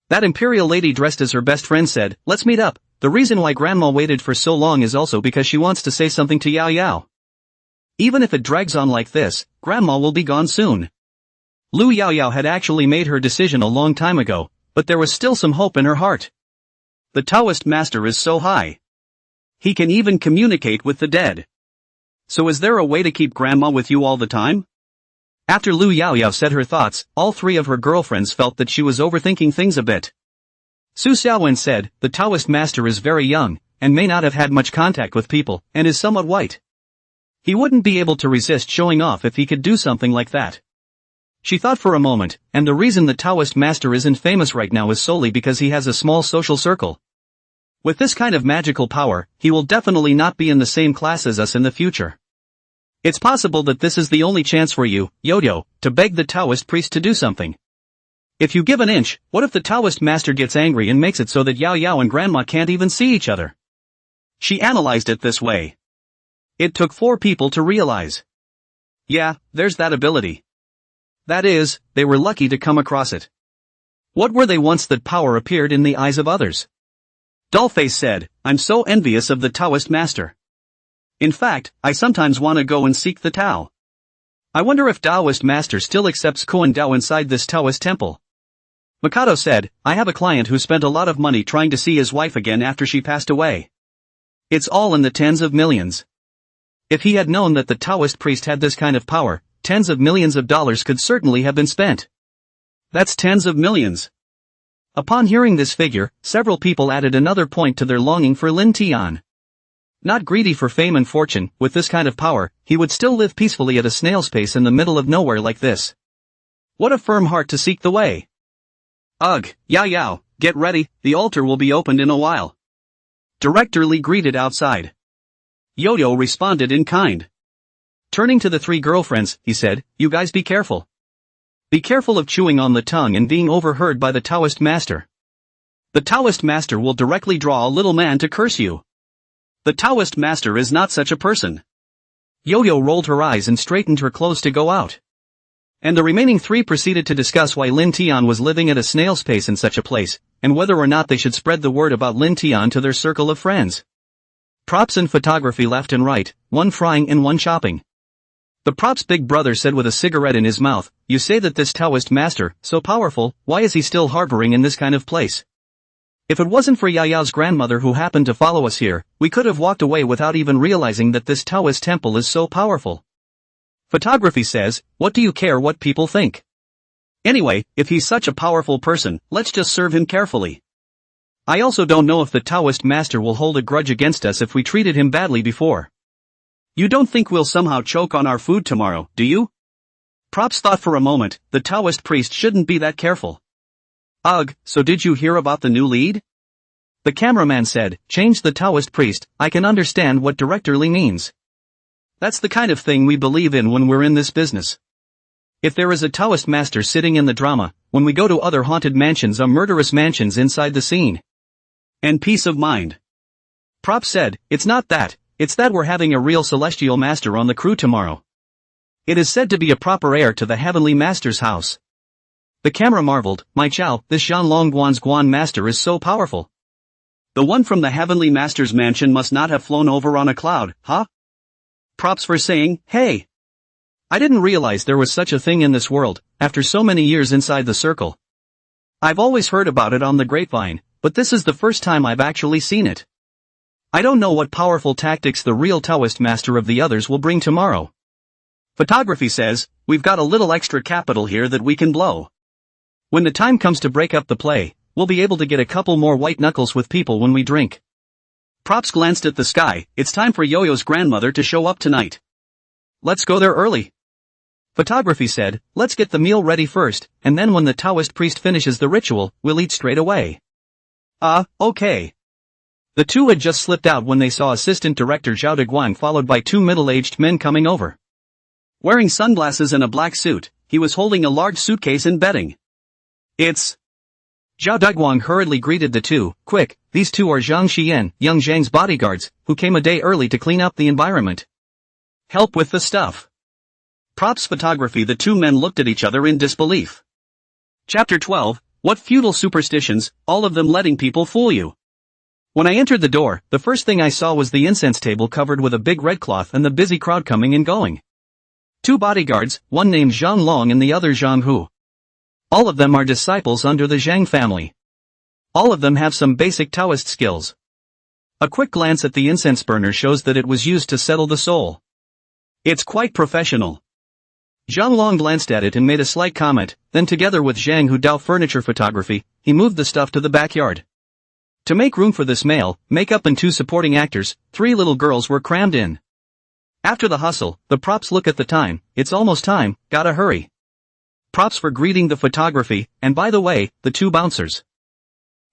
That imperial lady dressed as her best friend said, let's meet up. The reason why grandma waited for so long is also because she wants to say something to Yaoyao. Even if it drags on like this, grandma will be gone soon. Lu Yaoyao had actually made her decision a long time ago, but there was still some hope in her heart. The Taoist master is so high. He can even communicate with the dead. So is there a way to keep grandma with you all the time? After Lu Yaoyao said her thoughts, all three of her girlfriends felt that she was overthinking things a bit. Su Xiaowen said, the Taoist master is very young, and may not have had much contact with people, and is somewhat white. He wouldn't be able to resist showing off if he could do something like that. She thought for a moment, and the reason the Taoist master isn't famous right now is solely because he has a small social circle. With this kind of magical power, he will definitely not be in the same class as us in the future. It's possible that this is the only chance for you, Yaoyao, to beg the Taoist priest to do something. If you give an inch, what if the Taoist master gets angry and makes it so that Yaoyao and grandma can't even see each other? She analyzed it this way. It took 4 people to realize. Yeah, there's that ability. That is, they were lucky to come across it. What were they once that power appeared in the eyes of others? Dollface said, I'm so envious of the Taoist master. In fact, I sometimes want to go and seek the Tao. I wonder if Taoist master still accepts Koan Dao inside this Taoist temple. Mikado said, I have a client who spent a lot of money trying to see his wife again after she passed away. It's all in the tens of millions. If he had known that the Taoist priest had this kind of power, tens of millions of dollars could certainly have been spent. That's tens of millions. Upon hearing this figure, several people added another point to their longing for Lin Tian. Not greedy for fame and fortune, with this kind of power, he would still live peacefully at a snail's pace in the middle of nowhere like this. What a firm heart to seek the way. Ugh, Yaoyao, get ready, the altar will be opened in a while. Director Lee greeted outside. Yaoyao responded in kind. Turning to the 3 girlfriends, he said, you guys be careful. Be careful of chewing on the tongue and being overheard by the Taoist master. The Taoist master will directly draw a little man to curse you. The Taoist master is not such a person. Yaoyao rolled her eyes and straightened her clothes to go out. And the remaining 3 proceeded to discuss why Lin Tian was living at a snail's pace in such a place, and whether or not they should spread the word about Lin Tian to their circle of friends. Props and photography left and right, one frying and one chopping. The prop's big brother said with a cigarette in his mouth, you say that this Taoist master, so powerful, why is he still harboring in this kind of place? If it wasn't for Yaoyao's grandmother who happened to follow us here, we could have walked away without even realizing that this Taoist temple is so powerful. Photography says, what do you care what people think? Anyway, if he's such a powerful person, let's just serve him carefully. I also don't know if the Taoist master will hold a grudge against us if we treated him badly before. You don't think we'll somehow choke on our food tomorrow, do you? Props thought for a moment. The Taoist priest shouldn't be that careful. Ugh, so did you hear about the new lead? The cameraman said, change the Taoist priest. I can understand what directorly means. That's the kind of thing we believe in when we're in this business. If there is a Taoist master sitting in the drama, when we go to other haunted mansions or murderous mansions inside the scene. And peace of mind. Prop said, it's not that, it's that we're having a real celestial master on the crew tomorrow. It is said to be a proper heir to the heavenly master's house. The camera marveled, my chow, this Zhanlong Guan's Guan master is so powerful. The one from the heavenly master's mansion must not have flown over on a cloud, huh? Props for saying, hey. I didn't realize there was such a thing in this world, after so many years inside the circle. I've always heard about it on the grapevine, but this is the first time I've actually seen it. I don't know what powerful tactics the real Taoist master of the others will bring tomorrow. Photography says, we've got a little extra capital here that we can blow. When the time comes to break up the play, we'll be able to get a couple more white knuckles with people when we drink. Props glanced at the sky, it's time for Yo-Yo's grandmother to show up tonight. Let's go there early. Photography said, let's get the meal ready first, and then when the Taoist priest finishes the ritual, we'll eat straight away. Okay. The two had just slipped out when they saw assistant director Zhao Deguang followed by two middle-aged men coming over. Wearing sunglasses and a black suit, he was holding a large suitcase and bedding. It's... Zhao Deguang hurriedly greeted the two, quick, these two are Zhang Xian, young Zhang's bodyguards, who came a day early to clean up the environment. Help with the stuff. Props photography. The two men looked at each other in disbelief. Chapter 12, what feudal superstitions, all of them letting people fool you. When I entered the door, the first thing I saw was the incense table covered with a big red cloth and the busy crowd coming and going. Two bodyguards, one named Zhang Long and the other Zhang Hu. All of them are disciples under the Zhang family. All of them have some basic Taoist skills. A quick glance at the incense burner shows that it was used to settle the soul. It's quite professional. Zhang Long glanced at it and made a slight comment, then together with Zhang Hu Dao furniture photography, he moved the stuff to the backyard. To make room for this male, makeup and two supporting actors, three little girls were crammed in. After the hustle, the props look at the time, it's almost time, gotta hurry. Props for greeting the photography, and by the way, the two bouncers.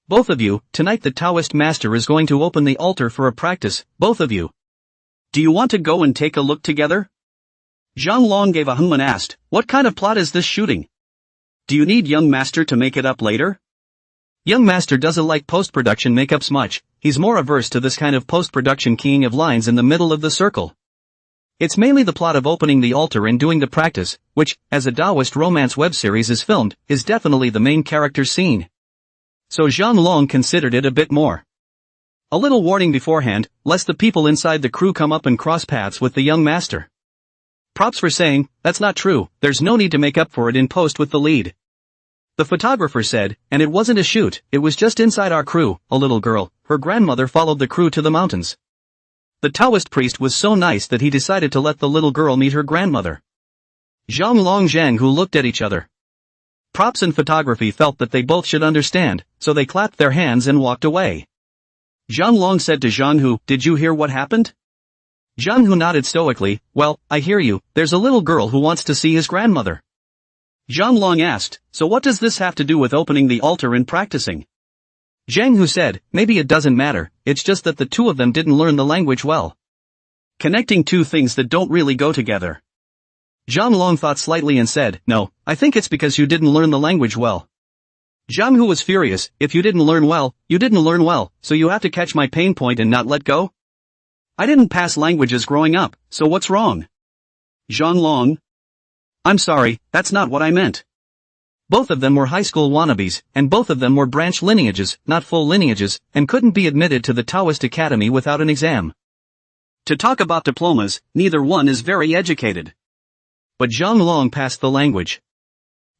Both of you, tonight the Taoist master is going to open the altar for a practice, both of you. Do you want to go and take a look together? Zhang Long gave a hum and asked, what kind of plot is this shooting? Do you need young master to make it up later? Young master doesn't like post-production makeups much, he's more averse to this kind of post-production keying of lines in the middle of the circle. It's mainly the plot of opening the altar and doing the practice, which, as a Taoist romance web series is filmed, is definitely the main character's scene. So Zhang Long considered it a bit more. A little warning beforehand, lest the people inside the crew come up and cross paths with the young master. Props for saying, that's not true, there's no need to make up for it in post with the lead. The photographer said, and it wasn't a shoot, it was just inside our crew, a little girl, her grandmother followed the crew to the mountains. The Taoist priest was so nice that he decided to let the little girl meet her grandmother. Zhang Long Zhang Hu looked at each other. Props and photography felt that they both should understand, so they clapped their hands and walked away. Zhang Long said to Zhang Hu, did you hear what happened? Zhang Hu nodded stoically, well, I hear you, there's a little girl who wants to see his grandmother. Zhang Long asked, so what does this have to do with opening the altar and practicing? Zhang Hu said, maybe it doesn't matter, it's just that the two of them didn't learn the language well. Connecting two things that don't really go together. Zhang Long thought slightly and said, no, I think it's because you didn't learn the language well. Zhang Hu was furious, if you didn't learn well, you didn't learn well, so you have to catch my pain point and not let go? I didn't pass languages growing up, so what's wrong? Zhang Long? I'm sorry, that's not what I meant. Both of them were high school wannabes, and both of them were branch lineages, not full lineages, and couldn't be admitted to the Taoist Academy without an exam. To talk about diplomas, neither one is very educated. But Zhang Long passed the language.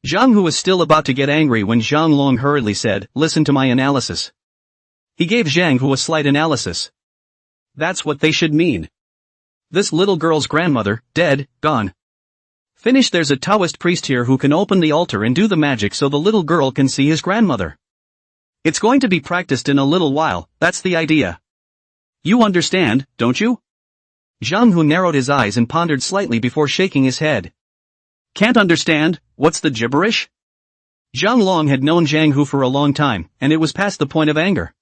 Zhang Hu was still about to get angry when Zhang Long hurriedly said, listen to my analysis. He gave Zhang Hu a slight analysis. That's what they should mean. This little girl's grandmother, dead, gone. Finish. There's a Taoist priest here who can open the altar and do the magic so the little girl can see his grandmother. It's going to be practiced in a little while, that's the idea. You understand, don't you? Zhang Hu narrowed his eyes and pondered slightly before shaking his head. Can't understand, what's the gibberish? Zhang Long had known Zhang Hu for a long time, and it was past the point of anger.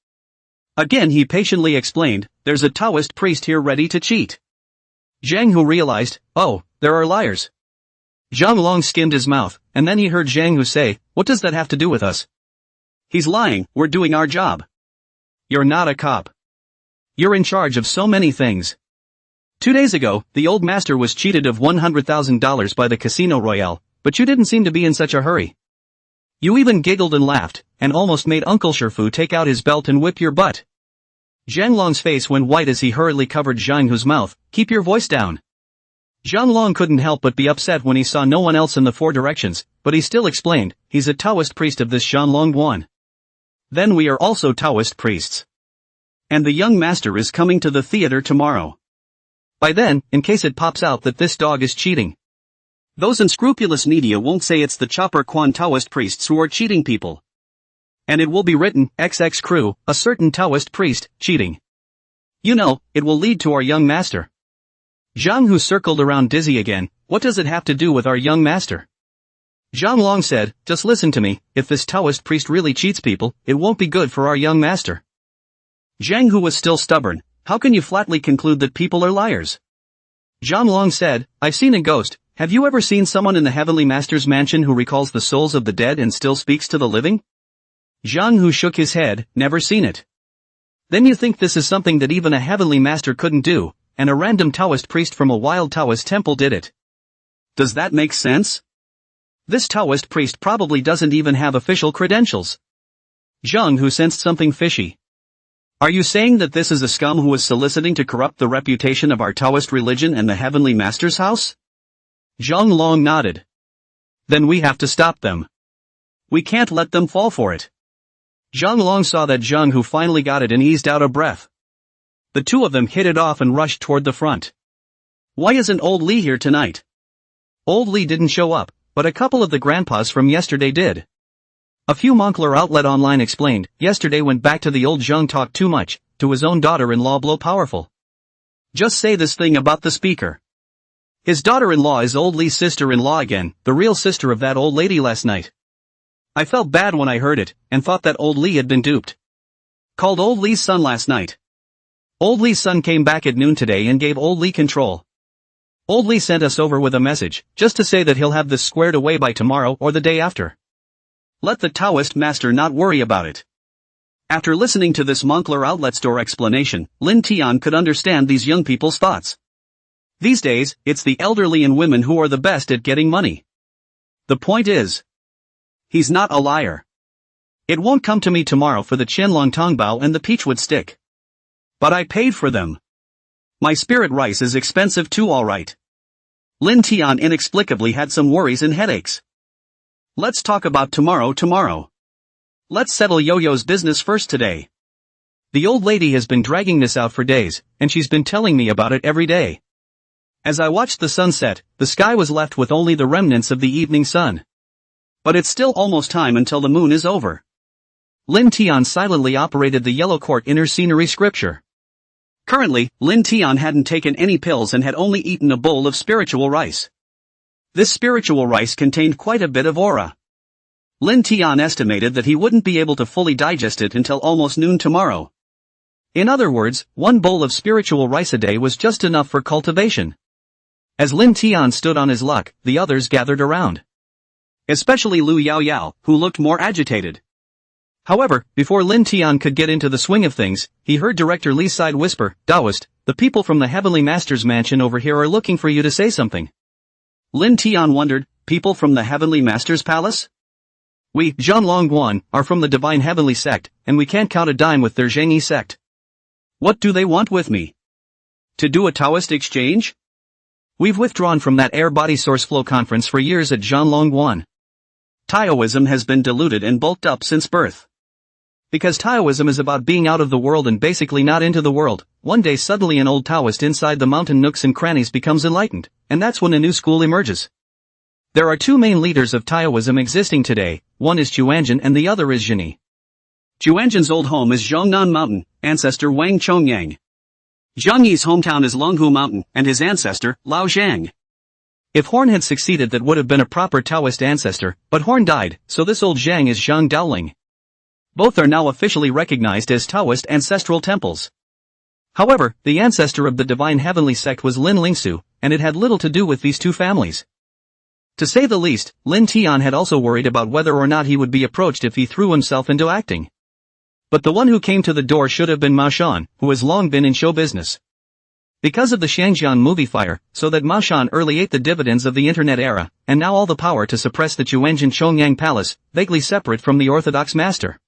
Again he patiently explained, there's a Taoist priest here ready to cheat. Zhang Hu realized, oh, there are liars. Zhang Long skimmed his mouth, and then he heard Zhang Hu say, what does that have to do with us? He's lying, we're doing our job. You're not a cop. You're in charge of so many things. 2 days ago, the old master was cheated of $100,000 by the Casino Royale, but you didn't seem to be in such a hurry. You even giggled and laughed, and almost made Uncle Shifu take out his belt and whip your butt. Zhang Long's face went white as he hurriedly covered Zhang Hu's mouth. Keep your voice down. Zhang Long couldn't help but be upset when he saw no one else in the 4 directions, but he still explained, he's a Taoist priest of this Shanlong Guan. Then we are also Taoist priests. And the young master is coming to the theater tomorrow. By then, in case it pops out that this dog is cheating, those unscrupulous media won't say it's the Chopper Quan Taoist priests who are cheating people. And it will be written, XX crew, a certain Taoist priest, cheating. You know, it will lead to our young master. Zhang Hu circled around dizzy again. What does it have to do with our young master? Zhang Long said, just listen to me, if this Taoist priest really cheats people, it won't be good for our young master. Zhang Hu was still stubborn. How can you flatly conclude that people are liars? Zhang Long said, I've seen a ghost. Have you ever seen someone in the Heavenly Master's mansion who recalls the souls of the dead and still speaks to the living? Zhang Hu shook his head, never seen it. Then you think this is something that even a Heavenly Master couldn't do, and a random Taoist priest from a wild Taoist temple did it. Does that make sense? This Taoist priest probably doesn't even have official credentials. Zhang Hu sensed something fishy. Are you saying that this is a scum who is soliciting to corrupt the reputation of our Taoist religion and the Heavenly Master's house? Zhang Long nodded. Then we have to stop them. We can't let them fall for it. Zhang Long saw that Zhang Hu finally got it and eased out a breath. The two of them hit it off and rushed toward the front. Why isn't Old Li here tonight? Old Li didn't show up, but a couple of the grandpas from yesterday did. A few Moncler outlet online explained, yesterday went back to the old Zhang talk too much, to his own daughter-in-law blow powerful. Just say this thing about the speaker. His daughter-in-law is Old Li's sister-in-law again, the real sister of that old lady last night. I felt bad when I heard it, and thought that Old Li had been duped. Called Old Li's son last night. Old Li's son came back at noon today and gave Old Li control. Old Li sent us over with a message, just to say that he'll have this squared away by tomorrow or the day after. Let the Taoist master not worry about it. After listening to this Moncler outlet store explanation, Lin Tian could understand these young people's thoughts. These days, it's the elderly and women who are the best at getting money. The point is, he's not a liar. It won't come to me tomorrow for the Qianlong Tongbao and the Peachwood stick. But I paid for them. My spirit rice is expensive too, alright. Lin Tian inexplicably had some worries and headaches. Let's talk about tomorrow. Let's settle Yaoyao's business first today. The old lady has been dragging this out for days, and she's been telling me about it every day. As I watched the sunset, the sky was left with only the remnants of the evening sun. But it's still almost time until the moon is over. Lin Tian silently operated the yellow court inner scenery scripture. Currently, Lin Tian hadn't taken any pills and had only eaten a bowl of spiritual rice. This spiritual rice contained quite a bit of aura. Lin Tian estimated that he wouldn't be able to fully digest it until almost noon tomorrow. In other words, 1 bowl of spiritual rice a day was just enough for cultivation. As Lin Tian stood on his luck, the others gathered around. Especially Lu Yaoyao, who looked more agitated. However, before Lin Tian could get into the swing of things, he heard Director Li's side whisper, Taoist, the people from the Heavenly Master's mansion over here are looking for you to say something. Lin Tian wondered, people from the Heavenly Master's palace? We, Zhanlong Guan, are from the Divine Heavenly sect, and we can't count a dime with their Zhengyi sect. What do they want with me? To do a Taoist exchange? We've withdrawn from that air-body source flow conference for years at Zhanlong Guan. Taoism has been diluted and bulked up since birth. Because Taoism is about being out of the world and basically not into the world, one day suddenly an old Taoist inside the mountain nooks and crannies becomes enlightened, and that's when a new school emerges. There are two main leaders of Taoism existing today, one is Chuanjin and the other is Zhengyi. Chuanjin's old home is Zhongnan Mountain, ancestor Wang Chongyang. Zhengyi's hometown is Longhu Mountain, and his ancestor, Lao Zhang. If Horn had succeeded, that would have been a proper Taoist ancestor, but Horn died, so this old Zhang is Zhang Daoling. Both are now officially recognized as Taoist ancestral temples. However, the ancestor of the divine heavenly sect was Lin Lingsu, and it had little to do with these two families. To say the least, Lin Tian had also worried about whether or not he would be approached if he threw himself into acting. But the one who came to the door should have been Ma Shan, who has long been in show business. Because of the Shangjian movie fire, so that Ma Shan early ate the dividends of the internet era, and now all the power to suppress the Chuanjin Chongyang Palace, vaguely separate from the orthodox master.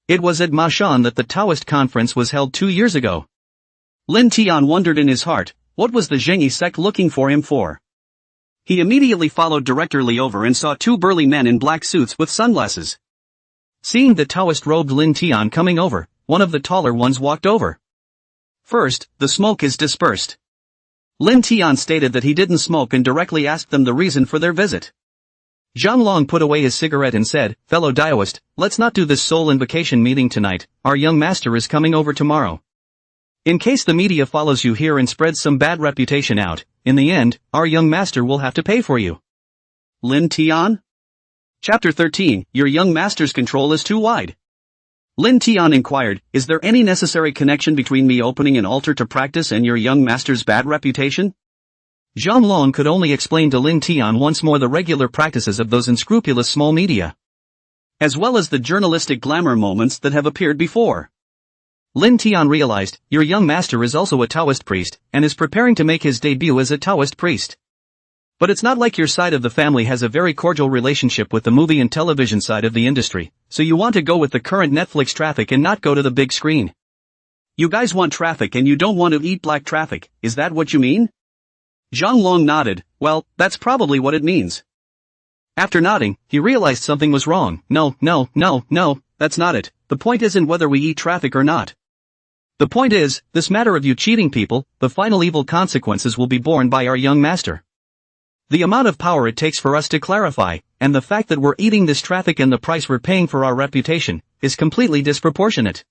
It was at Ma Shan that the Taoist conference was held 2 years ago. Lin Tian wondered in his heart, what was the Zhengyi sect looking for him for? He immediately followed directly over and saw two burly men in black suits with sunglasses. Seeing the Taoist-robed Lin Tian coming over, one of the taller ones walked over. First, the smoke is dispersed. Lin Tian stated that he didn't smoke and directly asked them the reason for their visit. Zhang Long put away his cigarette and said, "Fellow Taoist, let's not do this soul invocation meeting tonight, our young master is coming over tomorrow. In case the media follows you here and spreads some bad reputation out, in the end, our young master will have to pay for you." Lin Tian? Chapter 13, Your young master's control is too wide. Lin Tian inquired, is there any necessary connection between me opening an altar to practice and your young master's bad reputation? Zhang Long could only explain to Lin Tian once more the regular practices of those unscrupulous small media, as well as the journalistic glamour moments that have appeared before. Lin Tian realized, your young master is also a Taoist priest, and is preparing to make his debut as a Taoist priest. But it's not like your side of the family has a very cordial relationship with the movie and television side of the industry, so you want to go with the current Netflix traffic and not go to the big screen. You guys want traffic and you don't want to eat black traffic, is that what you mean? Zhang Long nodded, well, that's probably what it means. After nodding, he realized something was wrong. No, that's not it. The point isn't whether we eat traffic or not. The point is, this matter of you cheating people, the final evil consequences will be borne by our young master. The amount of power it takes for us to clarify, and the fact that we're eating this traffic and the price we're paying for our reputation, is completely disproportionate.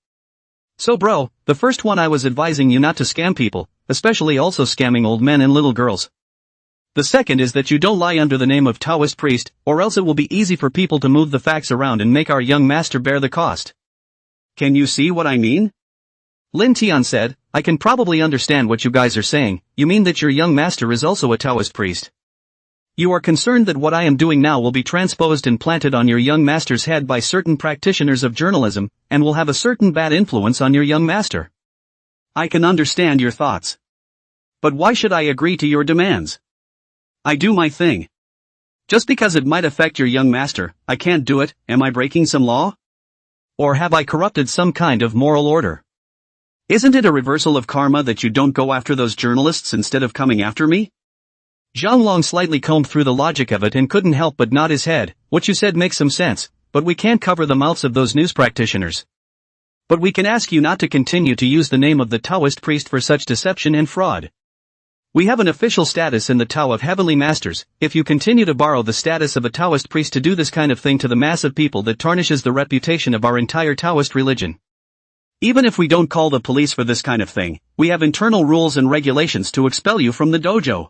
So bro, the first one I was advising you not to scam people, especially also scamming old men and little girls. The second is that you don't lie under the name of Taoist priest, or else it will be easy for people to move the facts around and make our young master bear the cost. Can you see what I mean? Lin Tian said, I can probably understand what you guys are saying. You mean that your young master is also a Taoist priest? You are concerned that what I am doing now will be transposed and planted on your young master's head by certain practitioners of journalism, and will have a certain bad influence on your young master. I can understand your thoughts. But why should I agree to your demands? I do my thing. Just because it might affect your young master, I can't do it. Am I breaking some law? Or have I corrupted some kind of moral order? Isn't it a reversal of karma that you don't go after those journalists instead of coming after me? Zhang Long slightly combed through the logic of it and couldn't help but nod his head. What you said makes some sense, but we can't cover the mouths of those news practitioners. But we can ask you not to continue to use the name of the Taoist priest for such deception and fraud. We have an official status in the Tao of Heavenly Masters. If you continue to borrow the status of a Taoist priest to do this kind of thing to the mass of people, that tarnishes the reputation of our entire Taoist religion. Even if we don't call the police for this kind of thing, we have internal rules and regulations to expel you from the dojo.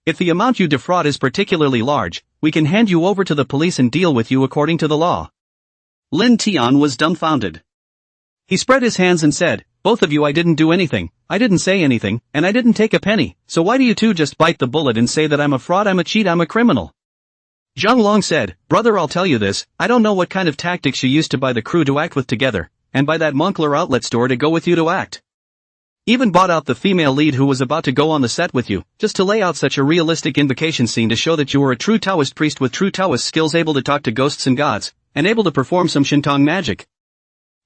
If the amount you defraud is particularly large, we can hand you over to the police and deal with you according to the law. Lin Tian was dumbfounded. He spread his hands and said, both of you, I didn't do anything, I didn't say anything, and I didn't take a penny, so why do you two just bite the bullet and say that I'm a fraud, I'm a cheat, I'm a criminal? Zhang Long said, brother, I'll tell you this, I don't know what kind of tactics you used to buy the crew to act with together, and buy that Moncler outlet store to go with you to act. Even bought out the female lead who was about to go on the set with you, just to lay out such a realistic invocation scene to show that you were a true Taoist priest with true Taoist skills, able to talk to ghosts and gods, and able to perform some Shintong magic.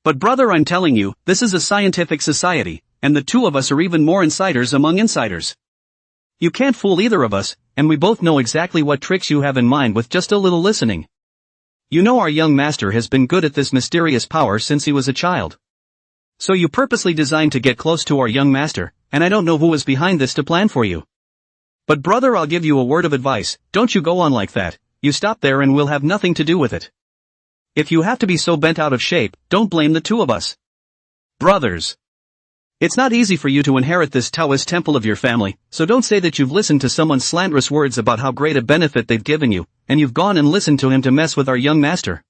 But brother, I'm telling you, this is a scientific society, and the two of us are even more insiders among insiders. You can't fool either of us, and we both know exactly what tricks you have in mind with just a little listening. You know our young master has been good at this mysterious power since he was a child. So you purposely designed to get close to our young master, and I don't know who was behind this to plan for you. But brother, I'll give you a word of advice, don't you go on like that, you stop there and we'll have nothing to do with it. If you have to be so bent out of shape, don't blame the two of us. Brothers. It's not easy for you to inherit this Taoist temple of your family, so don't say that you've listened to someone's slanderous words about how great a benefit they've given you, and you've gone and listened to him to mess with our young master.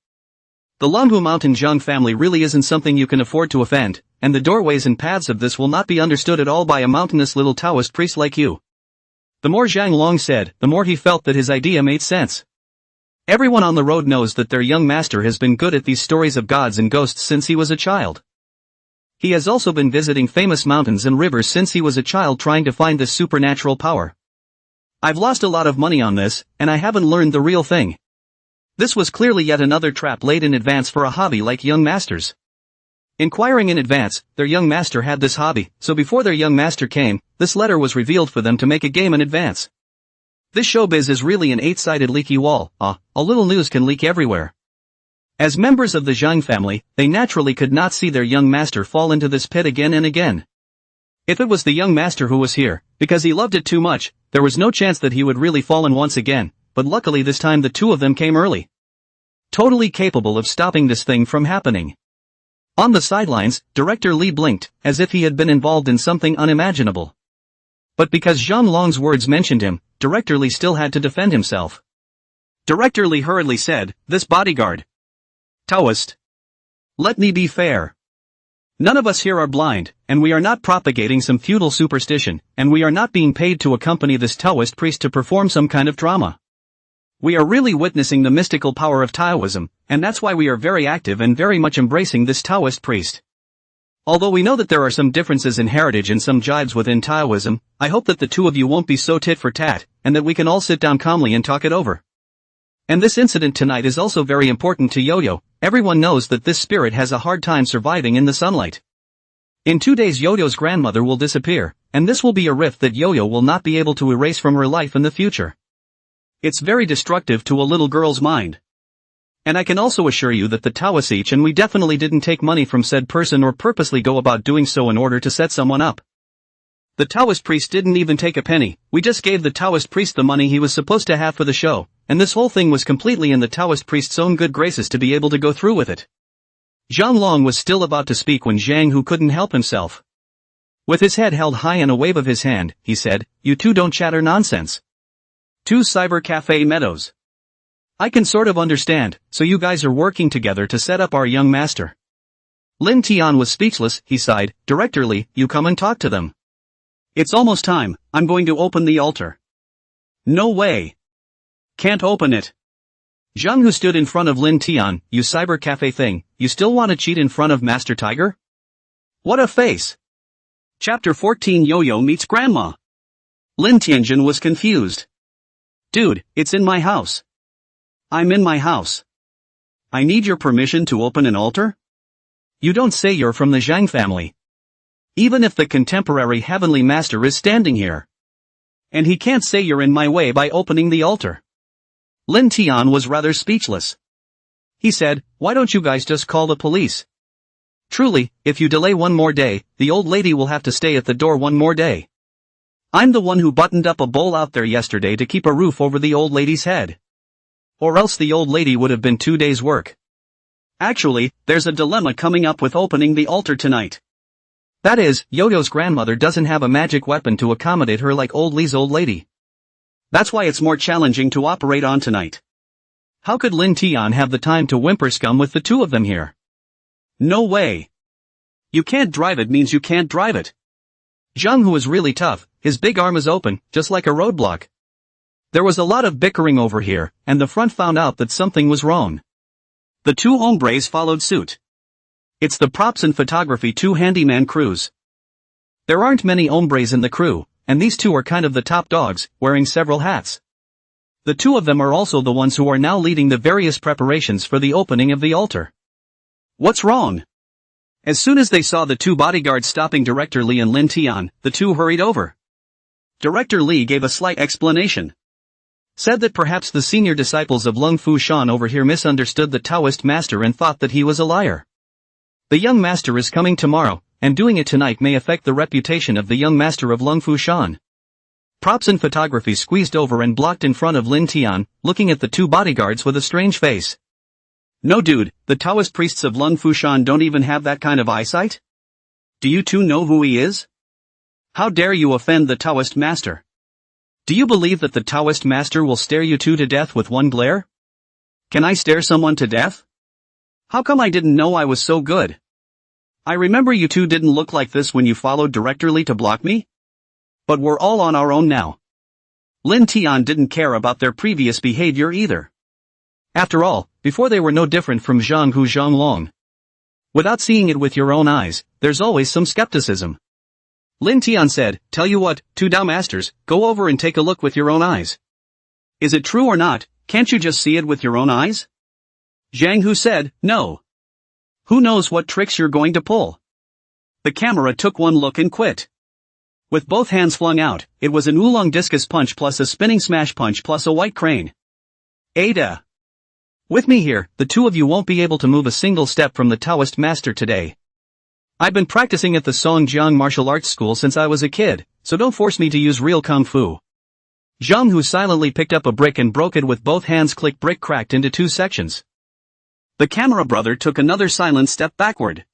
The Longhu Mountain Zhang family really isn't something you can afford to offend, and the doorways and paths of this will not be understood at all by a mountainous little Taoist priest like you. The more Zhang Long said, the more he felt that his idea made sense. Everyone on the road knows that their young master has been good at these stories of gods and ghosts since he was a child. He has also been visiting famous mountains and rivers since he was a child trying to find this supernatural power. I've lost a lot of money on this, and I haven't learned the real thing. This was clearly yet another trap laid in advance for a hobby like young masters. Inquiring in advance, their young master had this hobby, so before their young master came, this letter was revealed for them to make a game in advance. This showbiz is really an 8-sided leaky wall, a little news can leak everywhere. As members of the Zhang family, they naturally could not see their young master fall into this pit again and again. If it was the young master who was here, because he loved it too much, there was no chance that he would really fall in once again, but luckily this time the two of them came early. Totally capable of stopping this thing from happening. On the sidelines, Director Li blinked, as if he had been involved in something unimaginable. But because Zhang Long's words mentioned him, Director Li still had to defend himself. Director Li hurriedly said, "This bodyguard. Taoist. Let me be fair. None of us here are blind, and we are not propagating some feudal superstition, and we are not being paid to accompany this Taoist priest to perform some kind of drama. We are really witnessing the mystical power of Taoism, and that's why we are very active and very much embracing this Taoist priest. Although we know that there are some differences in heritage and some jibes within Taoism, I hope that the two of you won't be so tit for tat, and that we can all sit down calmly and talk it over. And this incident tonight is also very important to Yaoyao. Everyone knows that this spirit has a hard time surviving in the sunlight. In 2 days Yaoyao's grandmother will disappear, and this will be a rift that Yaoyao will not be able to erase from her life in the future. It's very destructive to a little girl's mind. And I can also assure you that the Taoists and we definitely didn't take money from said person or purposely go about doing so in order to set someone up. The Taoist priest didn't even take a penny, we just gave the Taoist priest the money he was supposed to have for the show, and this whole thing was completely in the Taoist priest's own good graces to be able to go through with it." Zhang Long was still about to speak when Zhang Hu couldn't help himself. With his head held high and a wave of his hand, he said, "You two don't chatter nonsense. 2 Cyber Cafe Meadows. I can sort of understand, so you guys are working together to set up our young master." Lin Tian was speechless, he sighed, "Director Li, you come and talk to them. It's almost time, I'm going to open the altar." "No way. Can't open it." Zhang Hu stood in front of Lin Tian, "You cyber cafe thing, you still want to cheat in front of Master Tiger? What a face." Chapter 14 Yaoyao meets Grandma. Lin Tianjin was confused. "Dude, it's in my house. I'm in my house. I need your permission to open an altar? You don't say you're from the Zhang family. Even if the contemporary heavenly master is standing here. And he can't say you're in my way by opening the altar." Lin Tian was rather speechless. He said, "Why don't you guys just call the police? Truly, if you delay one more day, the old lady will have to stay at the door one more day. I'm the one who buttoned up a bowl out there yesterday to keep a roof over the old lady's head. Or else the old lady would have been 2 days' work. Actually, there's a dilemma coming up with opening the altar tonight. That is, Yaoyao's grandmother doesn't have a magic weapon to accommodate her like old Li's old lady. That's why it's more challenging to operate on tonight. How could Lin Tian have the time to whimper scum with the two of them here? No way. You can't drive it means you can't drive it." Zhang Hu was really tough, his big arm is open, just like a roadblock. There was a lot of bickering over here, and the front found out that something was wrong. The two hombres followed suit. It's the props and photography 2 handyman crews. There aren't many hombres in the crew, and these two are kind of the top dogs, wearing several hats. The two of them are also the ones who are now leading the various preparations for the opening of the altar. What's wrong? As soon as they saw the 2 bodyguards stopping Director Li and Lin Tian, the two hurried over. Director Li gave a slight explanation. Said that perhaps the senior disciples of Lung Fu Shan over here misunderstood the Taoist master and thought that he was a liar. The young master is coming tomorrow, and doing it tonight may affect the reputation of the young master of Lung Fu Shan. Props and photography squeezed over and blocked in front of Lin Tian, looking at the two bodyguards with a strange face. No dude, the Taoist priests of Lung Fushan don't even have that kind of eyesight? Do you two know who he is? How dare you offend the Taoist master? Do you believe that the Taoist master will stare you two to death with one glare? Can I stare someone to death? How come I didn't know I was so good? I remember you two didn't look like this when you followed directly to block me? But we're all on our own now. Lin Tian didn't care about their previous behavior either. After all, before they were no different from Zhang Hu Zhonglong. Without seeing it with your own eyes, there's always some skepticism. Lin Tian said, tell you what, two Tao masters, go over and take a look with your own eyes. Is it true or not, can't you just see it with your own eyes? Zhang Hu said, no. Who knows what tricks you're going to pull? The camera took one look and quit. With both hands flung out, it was an oolong discus punch plus a spinning smash punch plus a white crane. Ada. With me here, the two of you won't be able to move a single step from the Taoist master today. I've been practicing at the Songjiang martial arts school since I was a kid, so don't force me to use real kung fu. Zhang Hu silently picked up a brick and broke it with both hands. Click, brick cracked into two sections. The camera brother took another silent step backward.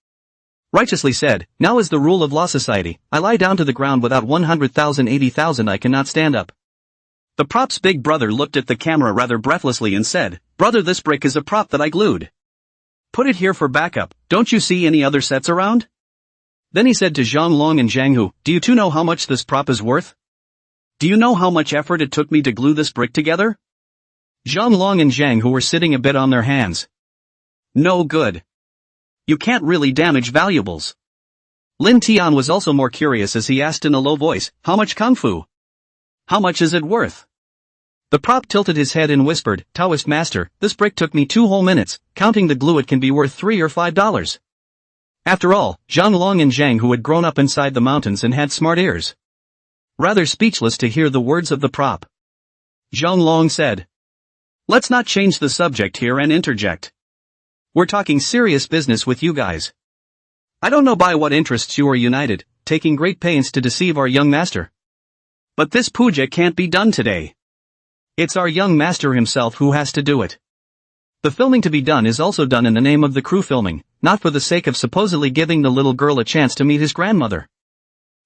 Righteously said, now is the rule of law society, I lie down to the ground without 100,000 80,000 I cannot stand up. The prop's big brother looked at the camera rather breathlessly and said, brother, this brick is a prop that I glued. Put it here for backup, don't you see any other sets around? Then he said to Zhang Long and Zhang Hu, do you two know how much this prop is worth? Do you know how much effort it took me to glue this brick together? Zhang Long and Zhang Hu were sitting a bit on their hands. No good. You can't really damage valuables. Lin Tian was also more curious as he asked in a low voice, how much kung fu? How much is it worth? The prop tilted his head and whispered, Taoist master, this brick took me 2 whole minutes, counting the glue it can be worth $3 or $5. After all, Zhang Long and Zhang Hu had grown up inside the mountains and had smart ears. Rather speechless to hear the words of the prop. Zhang Long said, let's not change the subject here and interject. We're talking serious business with you guys. I don't know by what interests you are united, taking great pains to deceive our young master. But this puja can't be done today. It's our young master himself who has to do it. The filming to be done is also done in the name of the crew filming, not for the sake of supposedly giving the little girl a chance to meet his grandmother.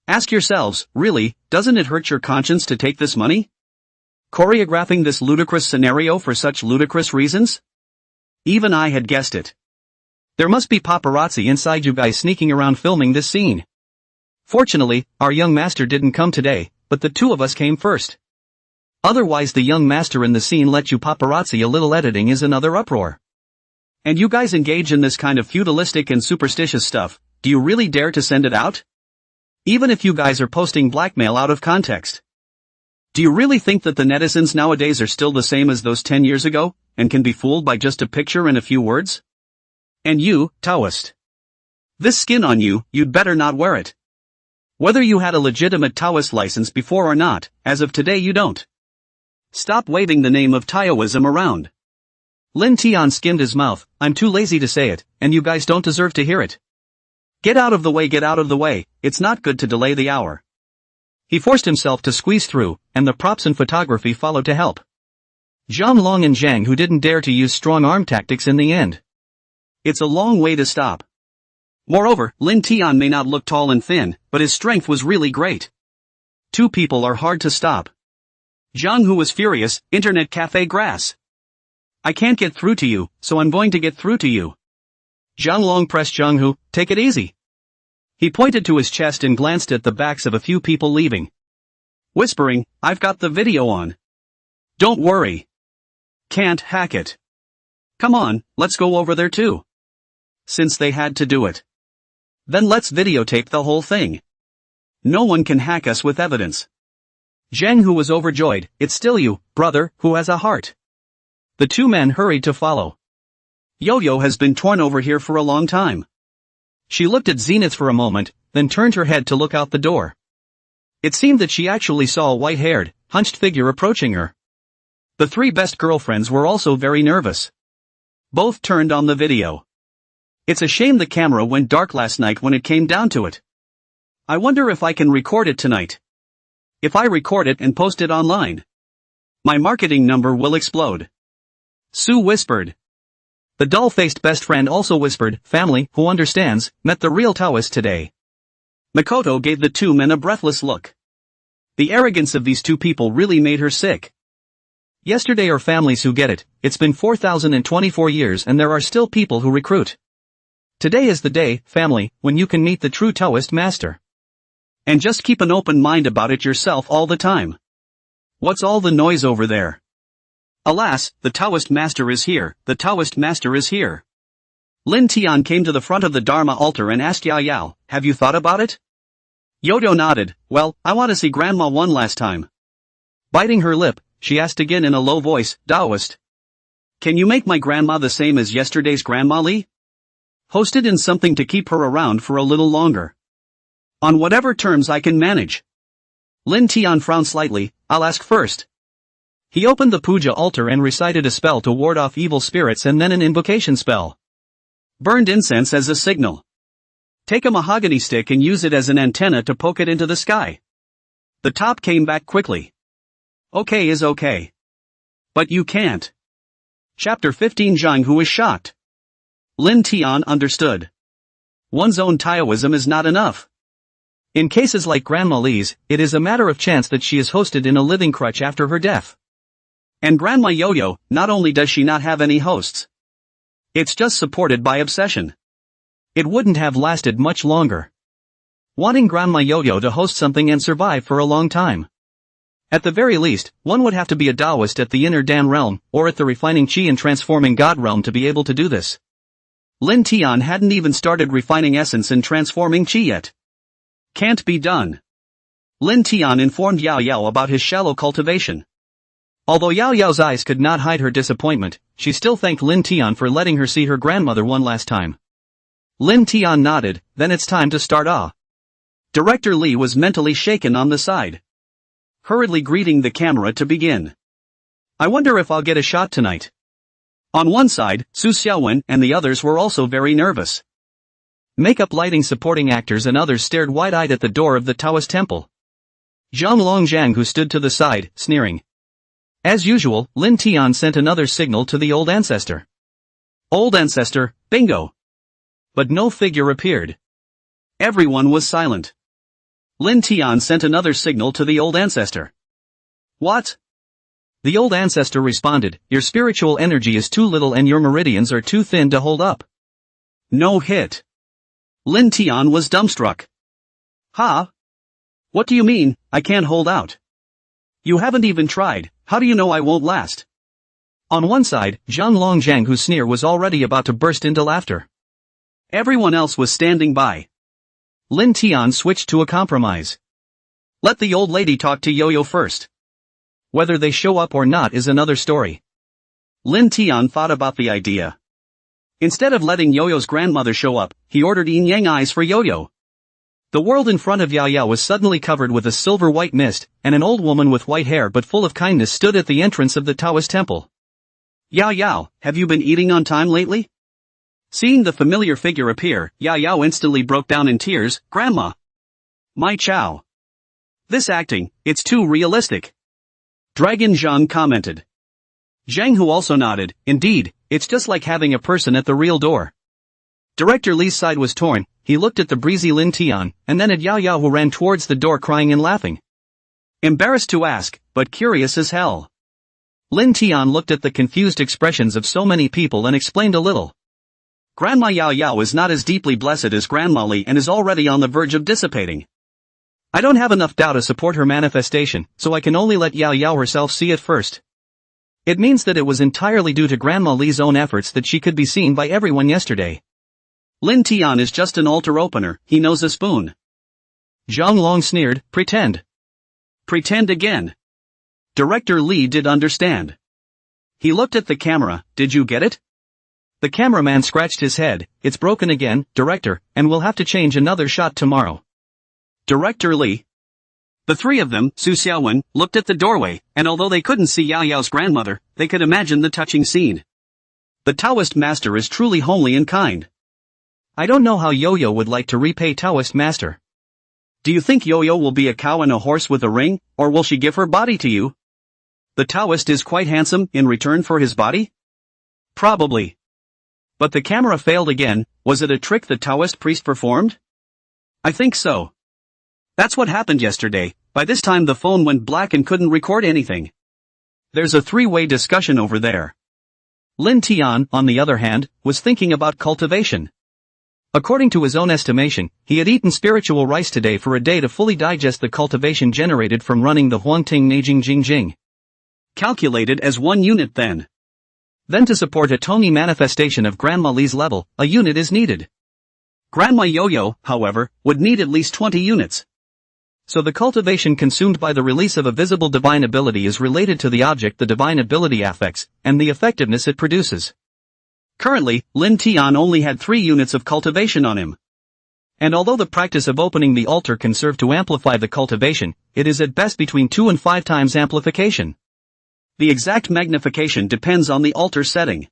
Ask yourselves, really, doesn't it hurt your conscience to take this money? Choreographing this ludicrous scenario for such ludicrous reasons? Even I had guessed it. There must be paparazzi inside you guys sneaking around filming this scene. Fortunately, our young master didn't come today, but the two of us came first. Otherwise the young master in the scene let you paparazzi a little editing is another uproar. And you guys engage in this kind of feudalistic and superstitious stuff, do you really dare to send it out? Even if you guys are posting blackmail out of context. Do you really think that the netizens nowadays are still the same as those 10 years ago, and can be fooled by just a picture and a few words? And you, Taoist. This skin on you, you'd better not wear it. Whether you had a legitimate Taoist license before or not, as of today you don't. Stop waving the name of Taoism around. Lin Tian skimmed his mouth, I'm too lazy to say it, and you guys don't deserve to hear it. Get out of the way, it's not good to delay the hour. He forced himself to squeeze through, and the props and photography followed to help. Zhang Long and Zhang Hu didn't dare to use strong arm tactics in the end. It's a long way to stop. Moreover, Lin Tian may not look tall and thin, but his strength was really great. Two people are hard to stop. Zhang Hu was furious, internet cafe grass. I can't get through to you, so I'm going to get through to you. Zhang Long pressed Zhang Hu, take it easy. He pointed to his chest and glanced at the backs of a few people leaving. Whispering, I've got the video on. Don't worry. Can't hack it. Come on, let's go over there too. Since they had to do it. Then let's videotape the whole thing. No one can hack us with evidence. Zhang Hu was overjoyed, it's still you, brother, who has a heart. The two men hurried to follow. Yaoyao has been torn over here for a long time. She looked at Zenith for a moment, then turned her head to look out the door. It seemed that she actually saw a white-haired, hunched figure approaching her. The three best girlfriends were also very nervous. Both turned on the video. It's a shame the camera went dark last night when it came down to it. I wonder if I can record it tonight. If I record it and post it online, my marketing number will explode. Sue whispered. The doll-faced best friend also whispered, family, who understands, met the real Taoist today. Makoto gave the two men a breathless look. The arrogance of these two people really made her sick. Yesterday are families who get it, it's been 4,024 years and there are still people who recruit. Today is the day, family, when you can meet the true Taoist master. And just keep an open mind about it yourself all the time. What's all the noise over there? Alas, the Taoist master is here, the Taoist master is here. Lin Tian came to the front of the Dharma altar and asked Yaoyao, have you thought about it? Yodo nodded, well, I want to see Grandma one last time. Biting her lip, she asked again in a low voice, Taoist. Can you make my grandma the same as yesterday's Grandma Li? Hosted in something to keep her around for a little longer. On whatever terms I can manage. Lin Tian frowned slightly, I'll ask first. He opened the puja altar and recited a spell to ward off evil spirits and then an invocation spell. Burned incense as a signal. Take a mahogany stick and use it as an antenna to poke it into the sky. The top came back quickly. Okay is okay. But you can't. Chapter 15 Zhang Hu is shocked. Lin Tian understood. One's own Taoism is not enough. In cases like Grandma Li's, it is a matter of chance that she is hosted in a living crutch after her death. And Grandma Yaoyao, not only does she not have any hosts, it's just supported by obsession. It wouldn't have lasted much longer. Wanting Grandma Yaoyao to host something and survive for a long time. At the very least, one would have to be a Taoist at the inner Dan realm, or at the refining Qi and transforming God realm to be able to do this. Lin Tian hadn't even started refining essence and transforming Qi yet. Can't be done. Lin Tian informed Yaoyao about his shallow cultivation. Although Yaoyao's eyes could not hide her disappointment, she still thanked Lin Tian for letting her see her grandmother one last time. Lin Tian nodded, then it's time to start. Director Li was mentally shaken on the side. Hurriedly greeting the camera to begin. I wonder if I'll get a shot tonight. On one side, Su Xiaowen and the others were also very nervous. Makeup lighting supporting actors and others stared wide-eyed at the door of the Taoist temple. Zhang Longzhang who stood to the side, sneering. As usual, Lin Tian sent another signal to the old ancestor. Old ancestor, bingo! But no figure appeared. Everyone was silent. Lin Tian sent another signal to the old ancestor. What? The old ancestor responded, your spiritual energy is too little and your meridians are too thin to hold up. No hit. Lin Tian was dumbstruck. Huh? What do you mean, I can't hold out? You haven't even tried, how do you know I won't last? On one side, Zhang Longzhang whose sneer was already about to burst into laughter. Everyone else was standing by. Lin Tian switched to a compromise. Let the old lady talk to Yaoyao first. Whether they show up or not is another story. Lin Tian thought about the idea. Instead of letting Yaoyao's grandmother show up, he ordered yin-yang eyes for Yaoyao. The world in front of Yaoyao was suddenly covered with a silver-white mist, and an old woman with white hair but full of kindness stood at the entrance of the Taoist temple. Yaoyao, have you been eating on time lately? Seeing the familiar figure appear, Yaoyao instantly broke down in tears, Grandma! My chow! This acting, it's too realistic. Dragon Zhang commented. Zhang Hu also nodded, indeed, it's just like having a person at the real door. Director Li's side was torn, he looked at the breezy Lin Tian, and then at Yaoyao who ran towards the door crying and laughing. Embarrassed to ask, but curious as hell. Lin Tian looked at the confused expressions of so many people and explained a little. Grandma Yaoyao is not as deeply blessed as Grandma Li and is already on the verge of dissipating. I don't have enough Tao to support her manifestation, so I can only let Yaoyao herself see it first. It means that it was entirely due to Grandma Li's own efforts that she could be seen by everyone yesterday. Lin Tian is just an altar opener, he knows a spoon. Zhang Long sneered, pretend. Pretend again. Director Li did understand. He looked at the camera, did you get it? The cameraman scratched his head, it's broken again, director, and we'll have to change another shot tomorrow. Director Li. The three of them, Su Xiaowen, looked at the doorway, and although they couldn't see Yaoyao's grandmother, they could imagine the touching scene. The Taoist master is truly homely and kind. I don't know how Yaoyao would like to repay Taoist master. Do you think Yaoyao will be a cow and a horse with a ring, or will she give her body to you? The Taoist is quite handsome in return for his body? Probably. But the camera failed again. Was it a trick the Taoist priest performed? I think so. That's what happened yesterday. By this time the phone went black and couldn't record anything. There's a three-way discussion over there. Lin Tian, on the other hand, was thinking about cultivation. According to his own estimation, he had eaten spiritual rice today for a day to fully digest the cultivation generated from running the Huangting Neijing Jingjing. Calculated as 1 unit then. Then to support a Tony manifestation of Grandma Li's level, a unit is needed. Grandma Yaoyao, however, would need at least 20 units. So the cultivation consumed by the release of a visible divine ability is related to the object the divine ability affects, and the effectiveness it produces. Currently, Lin Tian only had 3 units of cultivation on him. And although the practice of opening the altar can serve to amplify the cultivation, it is at best between 2 and 5 times amplification. The exact magnification depends on the altar setting.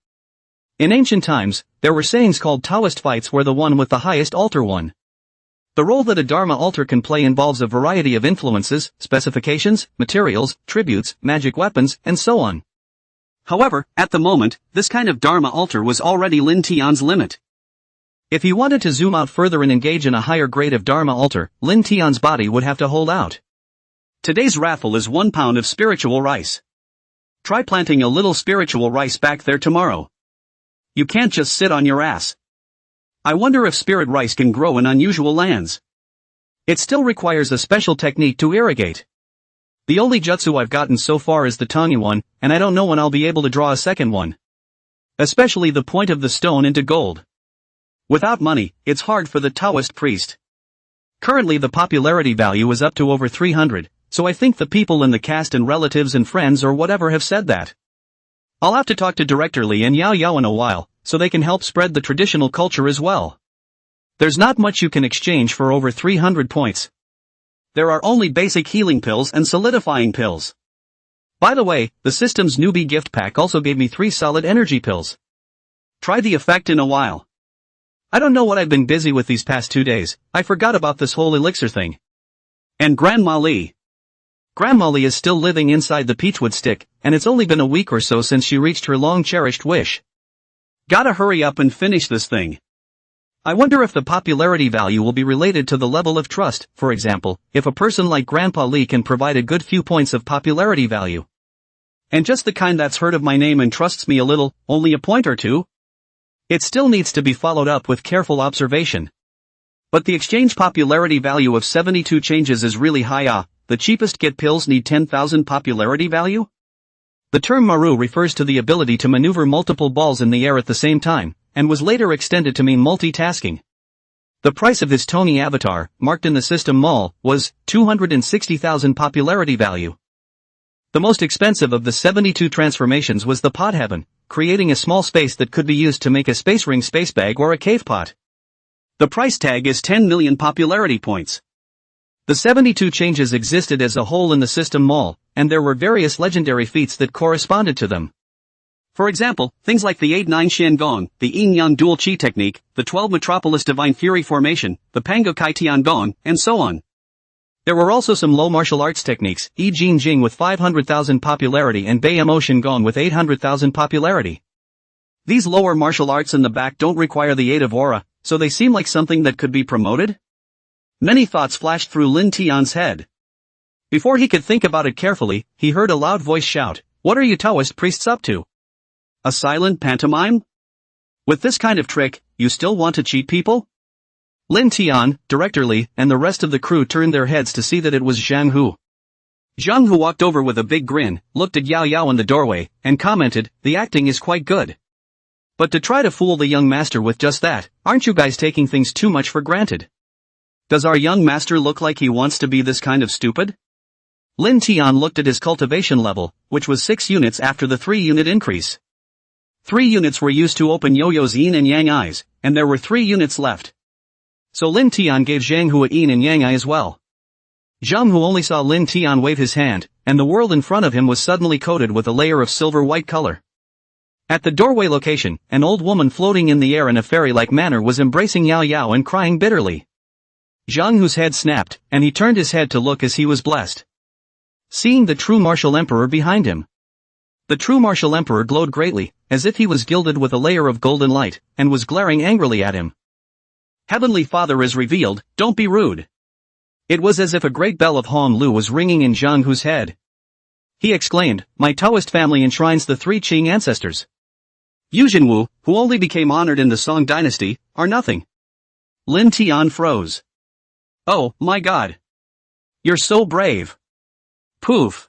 In ancient times, there were sayings called Taoist fights where the one with the highest altar won. The role that a Dharma altar can play involves a variety of influences, specifications, materials, tributes, magic weapons, and so on. However, at the moment, this kind of Dharma altar was already Lin Tian's limit. If he wanted to zoom out further and engage in a higher grade of Dharma altar, Lin Tian's body would have to hold out. Today's raffle is 1 pound of spiritual rice. Try planting a little spiritual rice back there tomorrow. You can't just sit on your ass. I wonder if spirit rice can grow in unusual lands. It still requires a special technique to irrigate. The only jutsu I've gotten so far is the Tanya one, and I don't know when I'll be able to draw a second one. Especially the point of the stone into gold. Without money, it's hard for the Taoist priest. Currently the popularity value is up to over 300, so I think the people in the cast and relatives and friends or whatever have said that. I'll have to talk to Director Li and Yaoyao in a while, so they can help spread the traditional culture as well. There's not much you can exchange for over 300 points. There are only basic healing pills and solidifying pills. By the way, the system's newbie gift pack also gave me 3 solid energy pills. Try the effect in a while. I don't know what I've been busy with these past 2 days, I forgot about this whole elixir thing. And Grandma Li. Grandma Li is still living inside the peachwood stick, and it's only been a week or so since she reached her long-cherished wish. Gotta hurry up and finish this thing. I wonder if the popularity value will be related to the level of trust. For example, if a person like Grandpa Li can provide a good few points of popularity value. And just the kind that's heard of my name and trusts me a little, only a point or 2? It still needs to be followed up with careful observation. But the exchange popularity value of 72 changes is really high. The cheapest get pills need 10,000 popularity value? The term maru refers to the ability to maneuver multiple balls in the air at the same time, and was later extended to mean multitasking. The price of this Tony avatar, marked in the system mall, was 260,000 popularity value. The most expensive of the 72 transformations was the pot heaven, creating a small space that could be used to make a space ring space bag or a cave pot. The price tag is 10 million popularity points. The 72 changes existed as a whole in the system mall, and there were various legendary feats that corresponded to them. For example, things like the 8-9 Shen Gong, the Yin-Yang Dual Qi technique, the 12 Metropolis Divine Fury formation, the Pango Kai Tian Gong, and so on. There were also some low martial arts techniques, Yi Jin Jing with 500,000 popularity and Bei Mo Shen Gong with 800,000 popularity. These lower martial arts in the back don't require the aid of aura, so they seem like something that could be promoted? Many thoughts flashed through Lin Tian's head. Before he could think about it carefully, he heard a loud voice shout, "What are you Taoist priests up to? A silent pantomime? With this kind of trick, you still want to cheat people?" Lin Tian, Director Li, and the rest of the crew turned their heads to see that it was Zhang Hu. Zhang Hu walked over with a big grin, looked at Yaoyao in the doorway, and commented, "The acting is quite good. But to try to fool the young master with just that, aren't you guys taking things too much for granted? Does our young master look like he wants to be this kind of stupid?" Lin Tian looked at his cultivation level, which was 6 units after the 3-unit increase. 3 units were used to open Yaoyao's yin and yang eyes, and there were 3 units left. So Lin Tian gave Zhang Hu a yin and yang eye as well. Zhang Hu only saw Lin Tian wave his hand, and the world in front of him was suddenly coated with a layer of silver-white color. At the doorway location, an old woman floating in the air in a fairy-like manner was embracing Yaoyao and crying bitterly. Zhang Hu's head snapped, and he turned his head to look as he was blessed, seeing the true martial emperor behind him. The true martial emperor glowed greatly, as if he was gilded with a layer of golden light, and was glaring angrily at him. Heavenly Father is revealed, don't be rude. It was as if a great bell of Hong Lu was ringing in Zhang Hu's head. He exclaimed, my Taoist family enshrines the three Qing ancestors. You Jinwu, who only became honored in the Song dynasty, are nothing. Lin Tian froze. Oh, my God. You're so brave. Poof.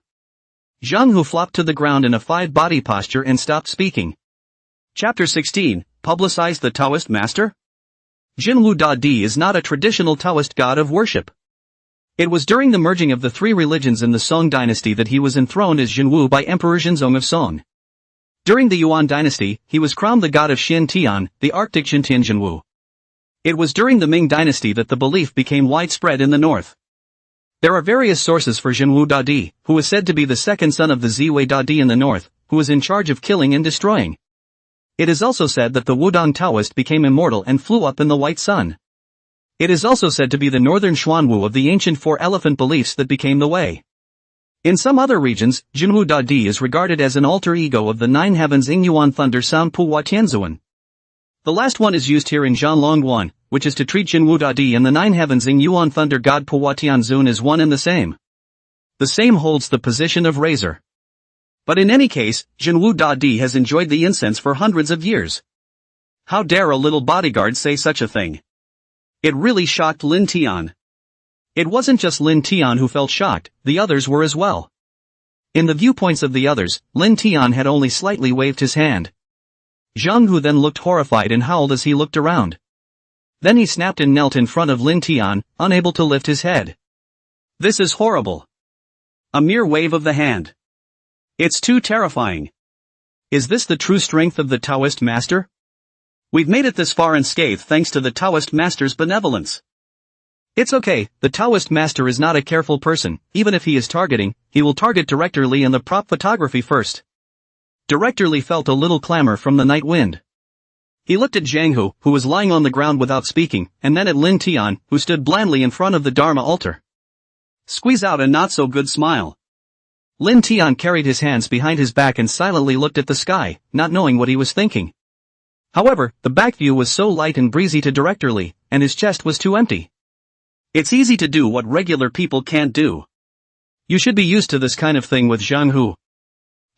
Zhang Hu flopped to the ground in a five-body posture and stopped speaking. Chapter 16, Publicize the Taoist Master? Jinwu Da-Di is not a traditional Taoist god of worship. It was during the merging of the three religions in the Song dynasty that he was enthroned as Jinwu by Emperor Jinzong of Song. During the Yuan dynasty, he was crowned the god of Xin Tian, the Arctic Xintian Jinwu. It was during the Ming dynasty that the belief became widespread in the north. There are various sources for Jinwu Da-Di, who is said to be the second son of the Ziwei Da-Di in the north, who was in charge of killing and destroying. It is also said that the Wudong Taoist became immortal and flew up in the white sun. It is also said to be the northern Xuanwu of the ancient four-elephant beliefs that became the Wei. In some other regions, Jinwu Da-Di is regarded as an alter ego of the nine heavens Ingyuan thunder sound Puhua Tianzuan. The last one is used here in Zhanlongguan, which is to treat Jinwu Da-Di and the nine heavens Yuan thunder god Puhua Tianzun as one and the same. The same holds the position of razor. But in any case, Jinwu Da-Di has enjoyed the incense for hundreds of years. How dare a little bodyguard say such a thing? It really shocked Lin Tian. It wasn't just Lin Tian who felt shocked, the others were as well. In the viewpoints of the others, Lin Tian had only slightly waved his hand. Zhang Hu then looked horrified and howled as he looked around. Then he snapped and knelt in front of Lin Tian, unable to lift his head. This is horrible. A mere wave of the hand. It's too terrifying. Is this the true strength of the Taoist master? We've made it this far unscathed thanks to the Taoist master's benevolence. It's okay, the Taoist master is not a careful person, even if he is targeting, he will target Director Li and the prop photography first. Director Li felt a little clamor from the night wind. He looked at Zhang Hu, who was lying on the ground without speaking, and then at Lin Tian, who stood blandly in front of the Dharma altar. Squeeze out a not-so-good smile. Lin Tian carried his hands behind his back and silently looked at the sky, not knowing what he was thinking. However, the back view was so light and breezy to Director Li, and his chest was too empty. It's easy to do what regular people can't do. You should be used to this kind of thing with Zhang Hu.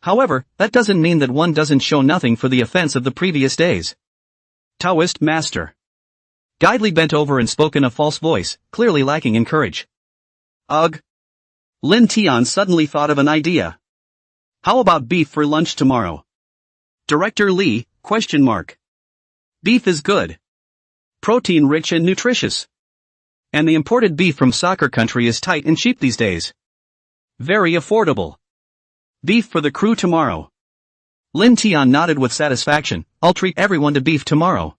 However, that doesn't mean that one doesn't show nothing for the offense of the previous days. Taoist master. Guide Li bent over and spoke in a false voice, clearly lacking in courage. Ugh. Lin Tian suddenly thought of an idea. How about beef for lunch tomorrow? Director Li, ? Beef is good. Protein-rich and nutritious. And the imported beef from soccer country is tight and cheap these days. Very affordable. Beef for the crew tomorrow. Lin Tian nodded with satisfaction. I'll treat everyone to beef tomorrow.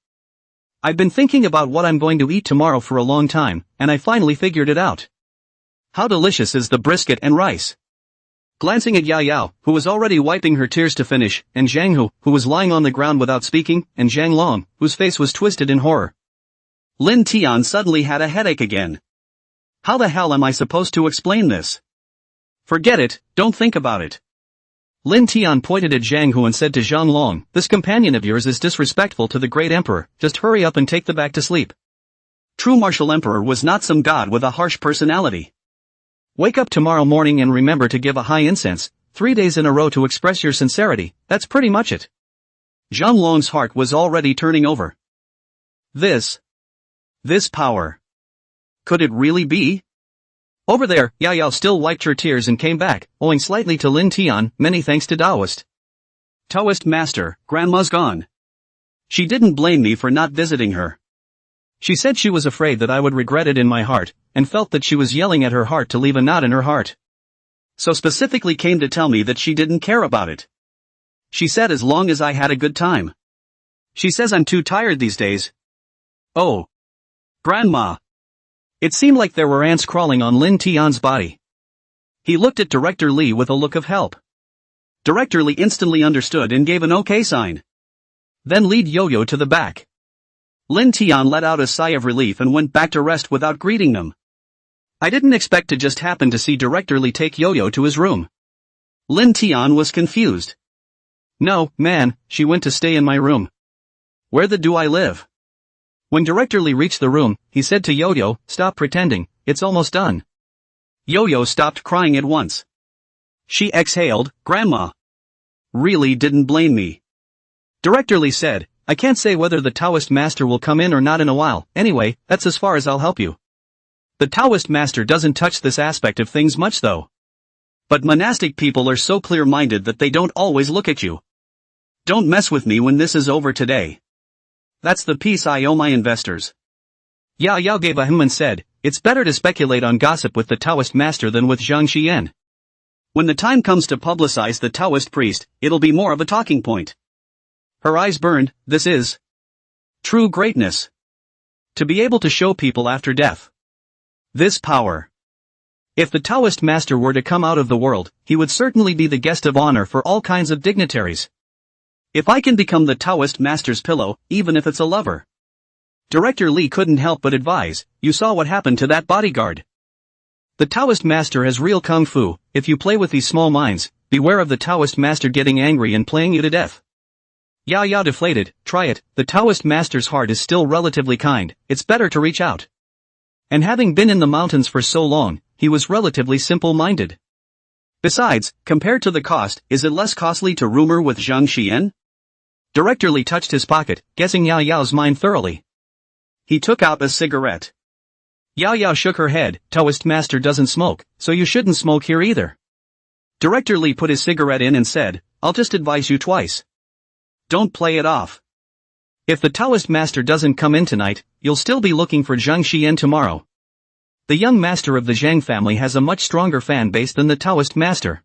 I've been thinking about what I'm going to eat tomorrow for a long time, and I finally figured it out. How delicious is the brisket and rice? Glancing at Yaoyao, who was already wiping her tears to finish, and Zhang Hu, who was lying on the ground without speaking, and Zhang Long, whose face was twisted in horror. Lin Tian suddenly had a headache again. How the hell am I supposed to explain this? Forget it, don't think about it. Lin Tian pointed at Zhang Hu and said to Zhang Long, this companion of yours is disrespectful to the great emperor, just hurry up and take the back to sleep. True martial emperor was not some god with a harsh personality. Wake up tomorrow morning and remember to give a high incense, 3 days in a row to express your sincerity, that's pretty much it. Zhang Long's heart was already turning over. This power. Could it really be? Over there, Yaoyao still wiped her tears and came back, owing slightly to Lin Tian, many thanks to Taoist. Taoist master, grandma's gone. She didn't blame me for not visiting her. She said she was afraid that I would regret it in my heart, and felt that she was yelling at her heart to leave a knot in her heart. So specifically came to tell me that she didn't care about it. She said as long as I had a good time. She says I'm too tired these days. Oh. Grandma. It seemed like there were ants crawling on Lin Tian's body. He looked at Director Li with a look of help. Director Li instantly understood and gave an okay sign. Then lead Yaoyao to the back. Lin Tian let out a sigh of relief and went back to rest without greeting them. I didn't expect to just happen to see Director Li take Yaoyao to his room. Lin Tian was confused. No, man, she went to stay in my room. Where the do I live? When Director Li reached the room, he said to Yaoyao, stop pretending, it's almost done. Yaoyao stopped crying at once. She exhaled, Grandma really didn't blame me. Director Li said, I can't say whether the Taoist master will come in or not in a while, anyway, that's as far as I'll help you. The Taoist master doesn't touch this aspect of things much though. But monastic people are so clear-minded that they don't always look at you. Don't mess with me when this is over today. That's the piece I owe my investors. Yaoyao gave a hum and said, it's better to speculate on gossip with the Taoist master than with Zhang Xian. When the time comes to publicize the Taoist priest, it'll be more of a talking point. Her eyes burned, this is true greatness. To be able to show people after death. This power. If the Taoist master were to come out of the world, he would certainly be the guest of honor for all kinds of dignitaries. If I can become the Taoist master's pillow, even if it's a lover. Director Li couldn't help but advise, you saw what happened to that bodyguard. The Taoist master has real kung fu, if you play with these small minds, beware of the Taoist master getting angry and playing you to death. Yaoyao deflated, try it, the Taoist master's heart is still relatively kind, it's better to reach out. And having been in the mountains for so long, he was relatively simple-minded. Besides, compared to the cost, is it less costly to rumor with Zhang Xian? Director Li touched his pocket, guessing Yaoyao's mind thoroughly. He took out a cigarette. Yaoyao shook her head, Taoist master doesn't smoke, so you shouldn't smoke here either. Director Li put his cigarette in and said, I'll just advise you twice. Don't play it off. If the Taoist master doesn't come in tonight, you'll still be looking for Zhang Xian tomorrow. The young master of the Zhang family has a much stronger fan base than the Taoist master.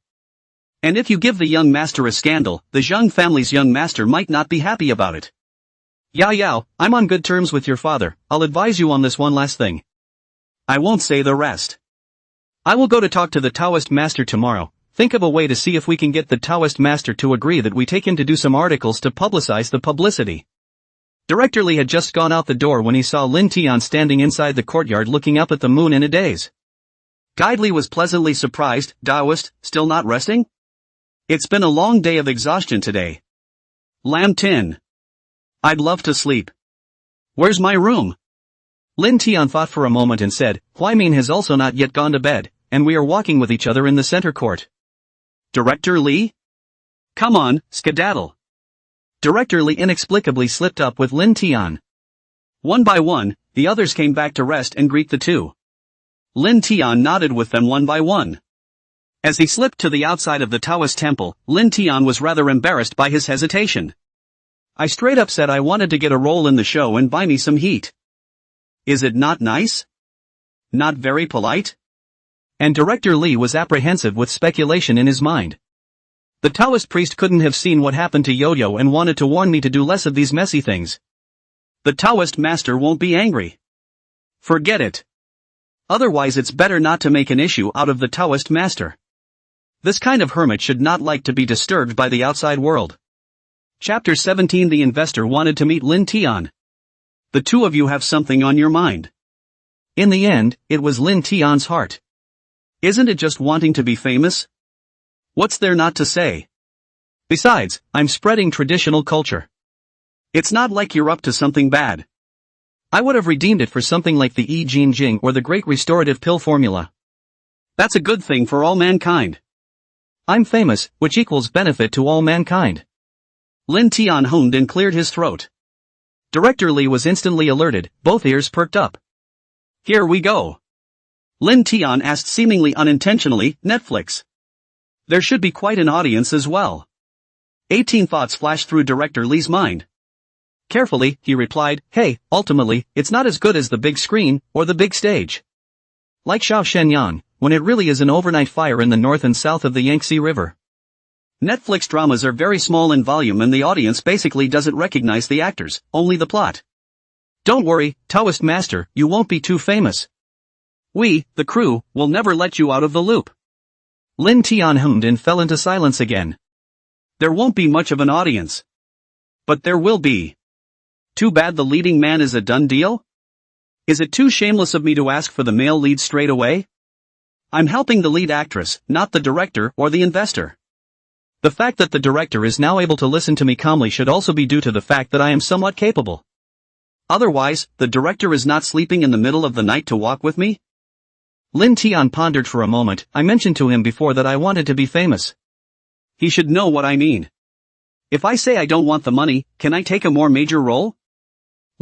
And if you give the young master a scandal, the Zhang family's young master might not be happy about it. Yaoyao, I'm on good terms with your father, I'll advise you on this one last thing. I won't say the rest. I will go to talk to the Taoist master tomorrow, think of a way to see if we can get the Taoist master to agree that we take him to do some articles to publicize the publicity. Director Li had just gone out the door when he saw Lin Tian standing inside the courtyard looking up at the moon in a daze. Guide Li was pleasantly surprised, Taoist, still not resting? It's been a long day of exhaustion today. Lam Tin. I'd love to sleep. Where's my room? Lin Tian thought for a moment and said, Huaimin has also not yet gone to bed, and we are walking with each other in the center court. Director Li? Come on, skedaddle. Director Li inexplicably slipped up with Lin Tian. One by one, the others came back to rest and greet the two. Lin Tian nodded with them one by one. As he slipped to the outside of the Taoist temple, Lin Tian was rather embarrassed by his hesitation. I straight up said I wanted to get a role in the show and buy me some heat. Is it not nice? Not very polite? And Director Li was apprehensive with speculation in his mind. The Taoist priest couldn't have seen what happened to Yaoyao and wanted to warn me to do less of these messy things. The Taoist master won't be angry. Forget it. Otherwise it's better not to make an issue out of the Taoist master. This kind of hermit should not like to be disturbed by the outside world. Chapter 17 The investor wanted to meet Lin Tian. The two of you have something on your mind. In the end, it was Lin Tian's heart. Isn't it just wanting to be famous? What's there not to say? Besides, I'm spreading traditional culture. It's not like you're up to something bad. I would have redeemed it for something like the I Ching Jing or the Great Restorative Pill Formula. That's a good thing for all mankind. I'm famous, which equals benefit to all mankind. Lin Tian hummed and cleared his throat. Director Li was instantly alerted, both ears perked up. Here we go. Lin Tian asked seemingly unintentionally, Netflix. There should be quite an audience as well. 18 thoughts flashed through Director Li's mind. Carefully, he replied, hey, ultimately, it's not as good as the big screen, or the big stage. Like Shao Shenyang, when it really is an overnight fire in the north and south of the Yangtze River. Netflix dramas are very small in volume and the audience basically doesn't recognize the actors, only the plot. Don't worry, Taoist master, you won't be too famous. We, the crew, will never let you out of the loop. Lin Tian hummed and fell into silence again. There won't be much of an audience. But there will be. Too bad the leading man is a done deal? Is it too shameless of me to ask for the male lead straight away? I'm helping the lead actress, not the director or the investor. The fact that the director is now able to listen to me calmly should also be due to the fact that I am somewhat capable. Otherwise, the director is not sleeping in the middle of the night to walk with me? Lin Tian pondered for a moment. I mentioned to him before that I wanted to be famous. He should know what I mean. If I say I don't want the money, can I take a more major role?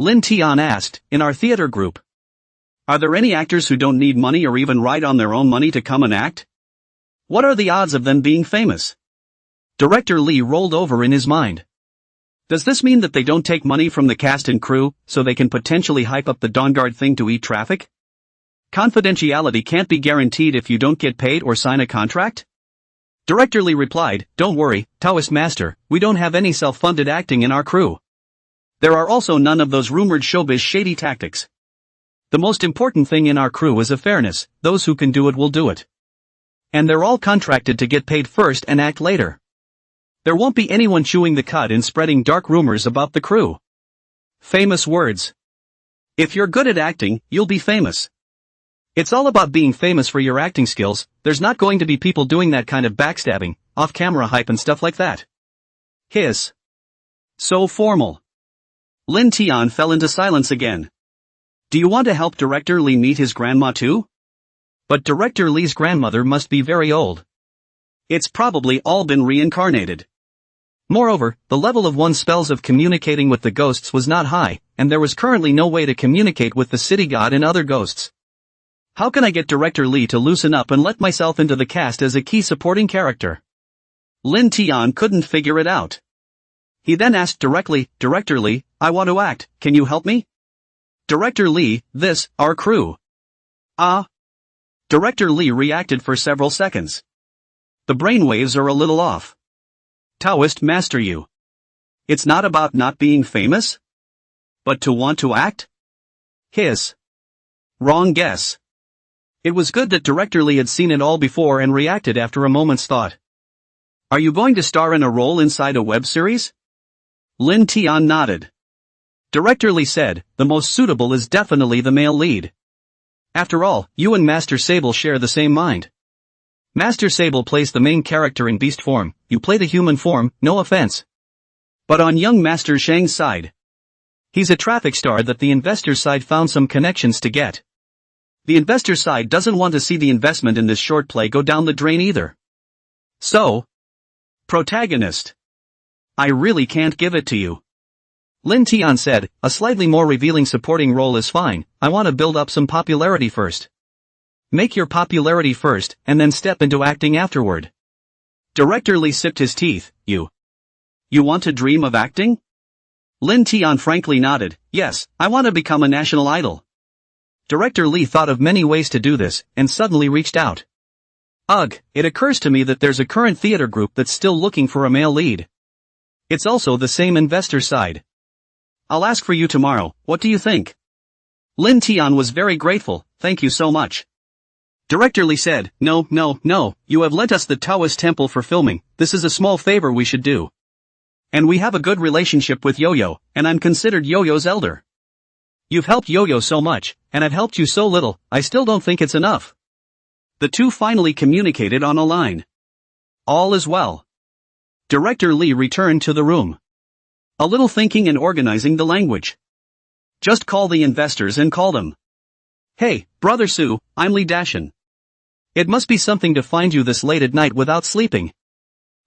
Lin Tian asked, in our theater group. Are there any actors who don't need money or even ride on their own money to come and act? What are the odds of them being famous? Director Lee rolled over in his mind. Does this mean that they don't take money from the cast and crew, so they can potentially hype up the Dawnguard thing to eat traffic? Confidentiality can't be guaranteed if you don't get paid or sign a contract? Director Lee replied, don't worry, Taoist master, we don't have any self-funded acting in our crew. There are also none of those rumored showbiz shady tactics. The most important thing in our crew is a fairness, those who can do it will do it. And they're all contracted to get paid first and act later. There won't be anyone chewing the cud and spreading dark rumors about the crew. Famous words. If you're good at acting, you'll be famous. It's all about being famous for your acting skills. There's not going to be people doing that kind of backstabbing, off-camera hype and stuff like that. Hiss. So formal. Lin Tian fell into silence again. Do you want to help Director Lee meet his grandma too? But Director Lee's grandmother must be very old. It's probably all been reincarnated. Moreover, the level of one's spells of communicating with the ghosts was not high, and there was currently no way to communicate with the city god and other ghosts. How can I get Director Lee to loosen up and let myself into the cast as a key supporting character? Lin Tian couldn't figure it out. He then asked directly, Director Lee, I want to act, can you help me? Director Lee, this, our crew. Ah. Director Lee reacted for several seconds. The brainwaves are a little off. Taoist master you. It's not about not being famous? But to want to act? Hiss. Wrong guess. It was good that Director Lee had seen it all before and reacted after a moment's thought. Are you going to star in a role inside a web series? Lin Tian nodded. Director Lee said, the most suitable is definitely the male lead. After all, you and Master Sable share the same mind. Master Sable plays the main character in beast form, you play the human form, no offense. But on young Master Shang's side. He's a traffic star that the investor's side found some connections to get. The investor's side doesn't want to see the investment in this short play go down the drain either. So. Protagonist. I really can't give it to you. Lin Tian said, a slightly more revealing supporting role is fine, I want to build up some popularity first. Make your popularity first, and then step into acting afterward. Director Lee sipped his teeth, You want to dream of acting? Lin Tian frankly nodded, yes, I want to become a national idol. Director Lee thought of many ways to do this, and suddenly reached out. Ugh, it occurs to me that there's a current theater group that's still looking for a male lead. It's also the same investor side. I'll ask for you tomorrow, what do you think? Lin Tian was very grateful, thank you so much. Director Lee said, no, you have lent us the Taoist temple for filming, this is a small favor we should do. And we have a good relationship with Yaoyao, and I'm considered Yaoyao's elder. You've helped Yaoyao so much, and I've helped you so little, I still don't think it's enough. The two finally communicated on a line. All is well. Director Lee returned to the room. A little thinking and organizing the language. Just call the investors and call them. Hey, Brother Su, I'm Lee Dashin. It must be something to find you this late at night without sleeping.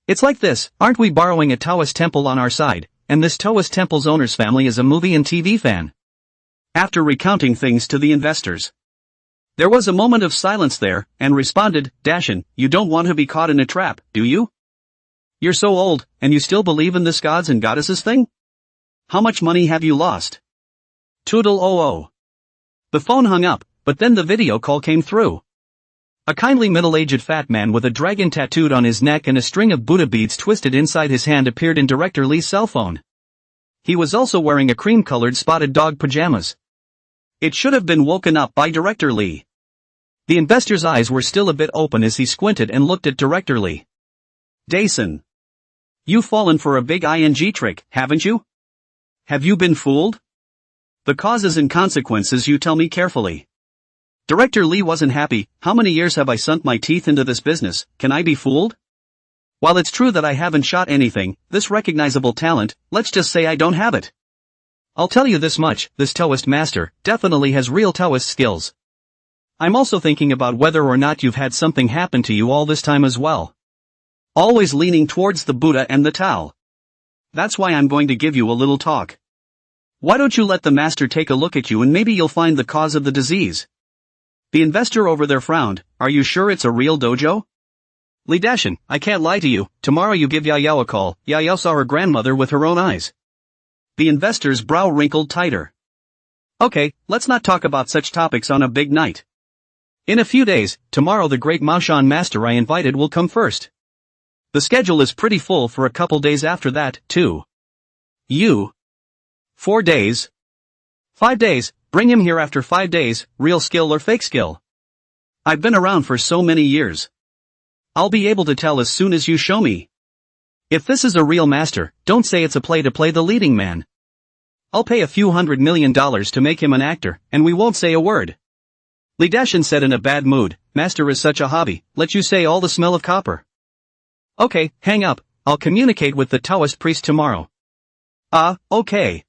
It's like this, aren't we borrowing a Taoist temple on our side, and this Taoist temple's owner's family is a movie and TV fan? After recounting things to the investors. There was a moment of silence there, and responded, Dashin, you don't want to be caught in a trap, do you? You're so old, and you still believe in this gods and goddesses thing? How much money have you lost? Toodle-o-o. The phone hung up, but then the video call came through. A kindly middle-aged fat man with a dragon tattooed on his neck and a string of Buddha beads twisted inside his hand appeared in Director Lee's cell phone. He was also wearing a cream-colored spotted dog pajamas. It should have been woken up by Director Lee. The investor's eyes were still a bit open as he squinted and looked at Director Lee. Dason. You've fallen for a big ING trick, haven't you? Have you been fooled? The causes and consequences you tell me carefully. Director Lee wasn't happy. How many years have I sunk my teeth into this business, can I be fooled? While it's true that I haven't shot anything, this recognizable talent, let's just say I don't have it. I'll tell you this much, this Taoist master definitely has real Taoist skills. I'm also thinking about whether or not you've had something happen to you all this time as well. Always leaning towards the Buddha and the Tao. That's why I'm going to give you a little talk. Why don't you let the master take a look at you and maybe you'll find the cause of the disease. The investor over there frowned. Are you sure it's a real dojo? Lee Dashin, I can't lie to you. Tomorrow you give Yaoyao a call. Yaoyao saw her grandmother with her own eyes. The investor's brow wrinkled tighter. Okay, let's not talk about such topics on a big night. In a few days, tomorrow the great Maoshan master I invited will come first. The schedule is pretty full for a couple days after that, too. 4 days. 5 days, bring him here after 5 days, real skill or fake skill. I've been around for so many years. I'll be able to tell as soon as you show me. If this is a real master, don't say it's a play to play the leading man. I'll pay a few $100 million to make him an actor, and we won't say a word. Lee Dashin said in a bad mood, master is such a hobby, let you say all the smell of copper. Okay, hang up, I'll communicate with the Taoist priest tomorrow. Okay.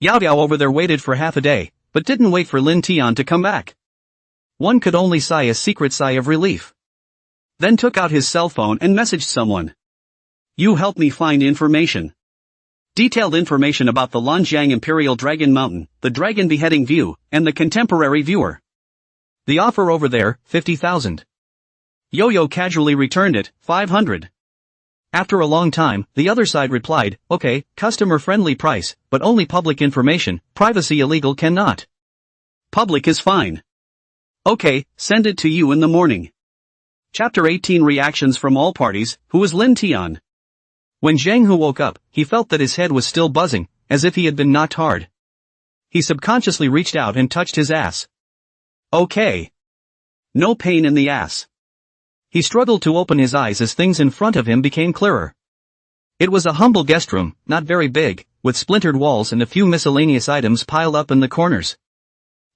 Yaoyao over there waited for half a day, but didn't wait for Lin Tian to come back. One could only sigh a secret sigh of relief. Then took out his cell phone and messaged someone. You help me find information. Detailed information about the Lanjiang Imperial Dragon Mountain, the dragon beheading view, and the contemporary viewer. The offer over there, 50,000. Yaoyao casually returned it, 500. After a long time, the other side replied, okay, customer-friendly price, but only public information, privacy illegal cannot. Public is fine. Okay, send it to you in the morning. Chapter 18 Reactions from all parties. Who is Lin Tian? When Zhang Hu woke up, he felt that his head was still buzzing, as if he had been knocked hard. He subconsciously reached out and touched his ass. Okay. No pain in the ass. He struggled to open his eyes as things in front of him became clearer. It was a humble guest room, not very big, with splintered walls and a few miscellaneous items piled up in the corners.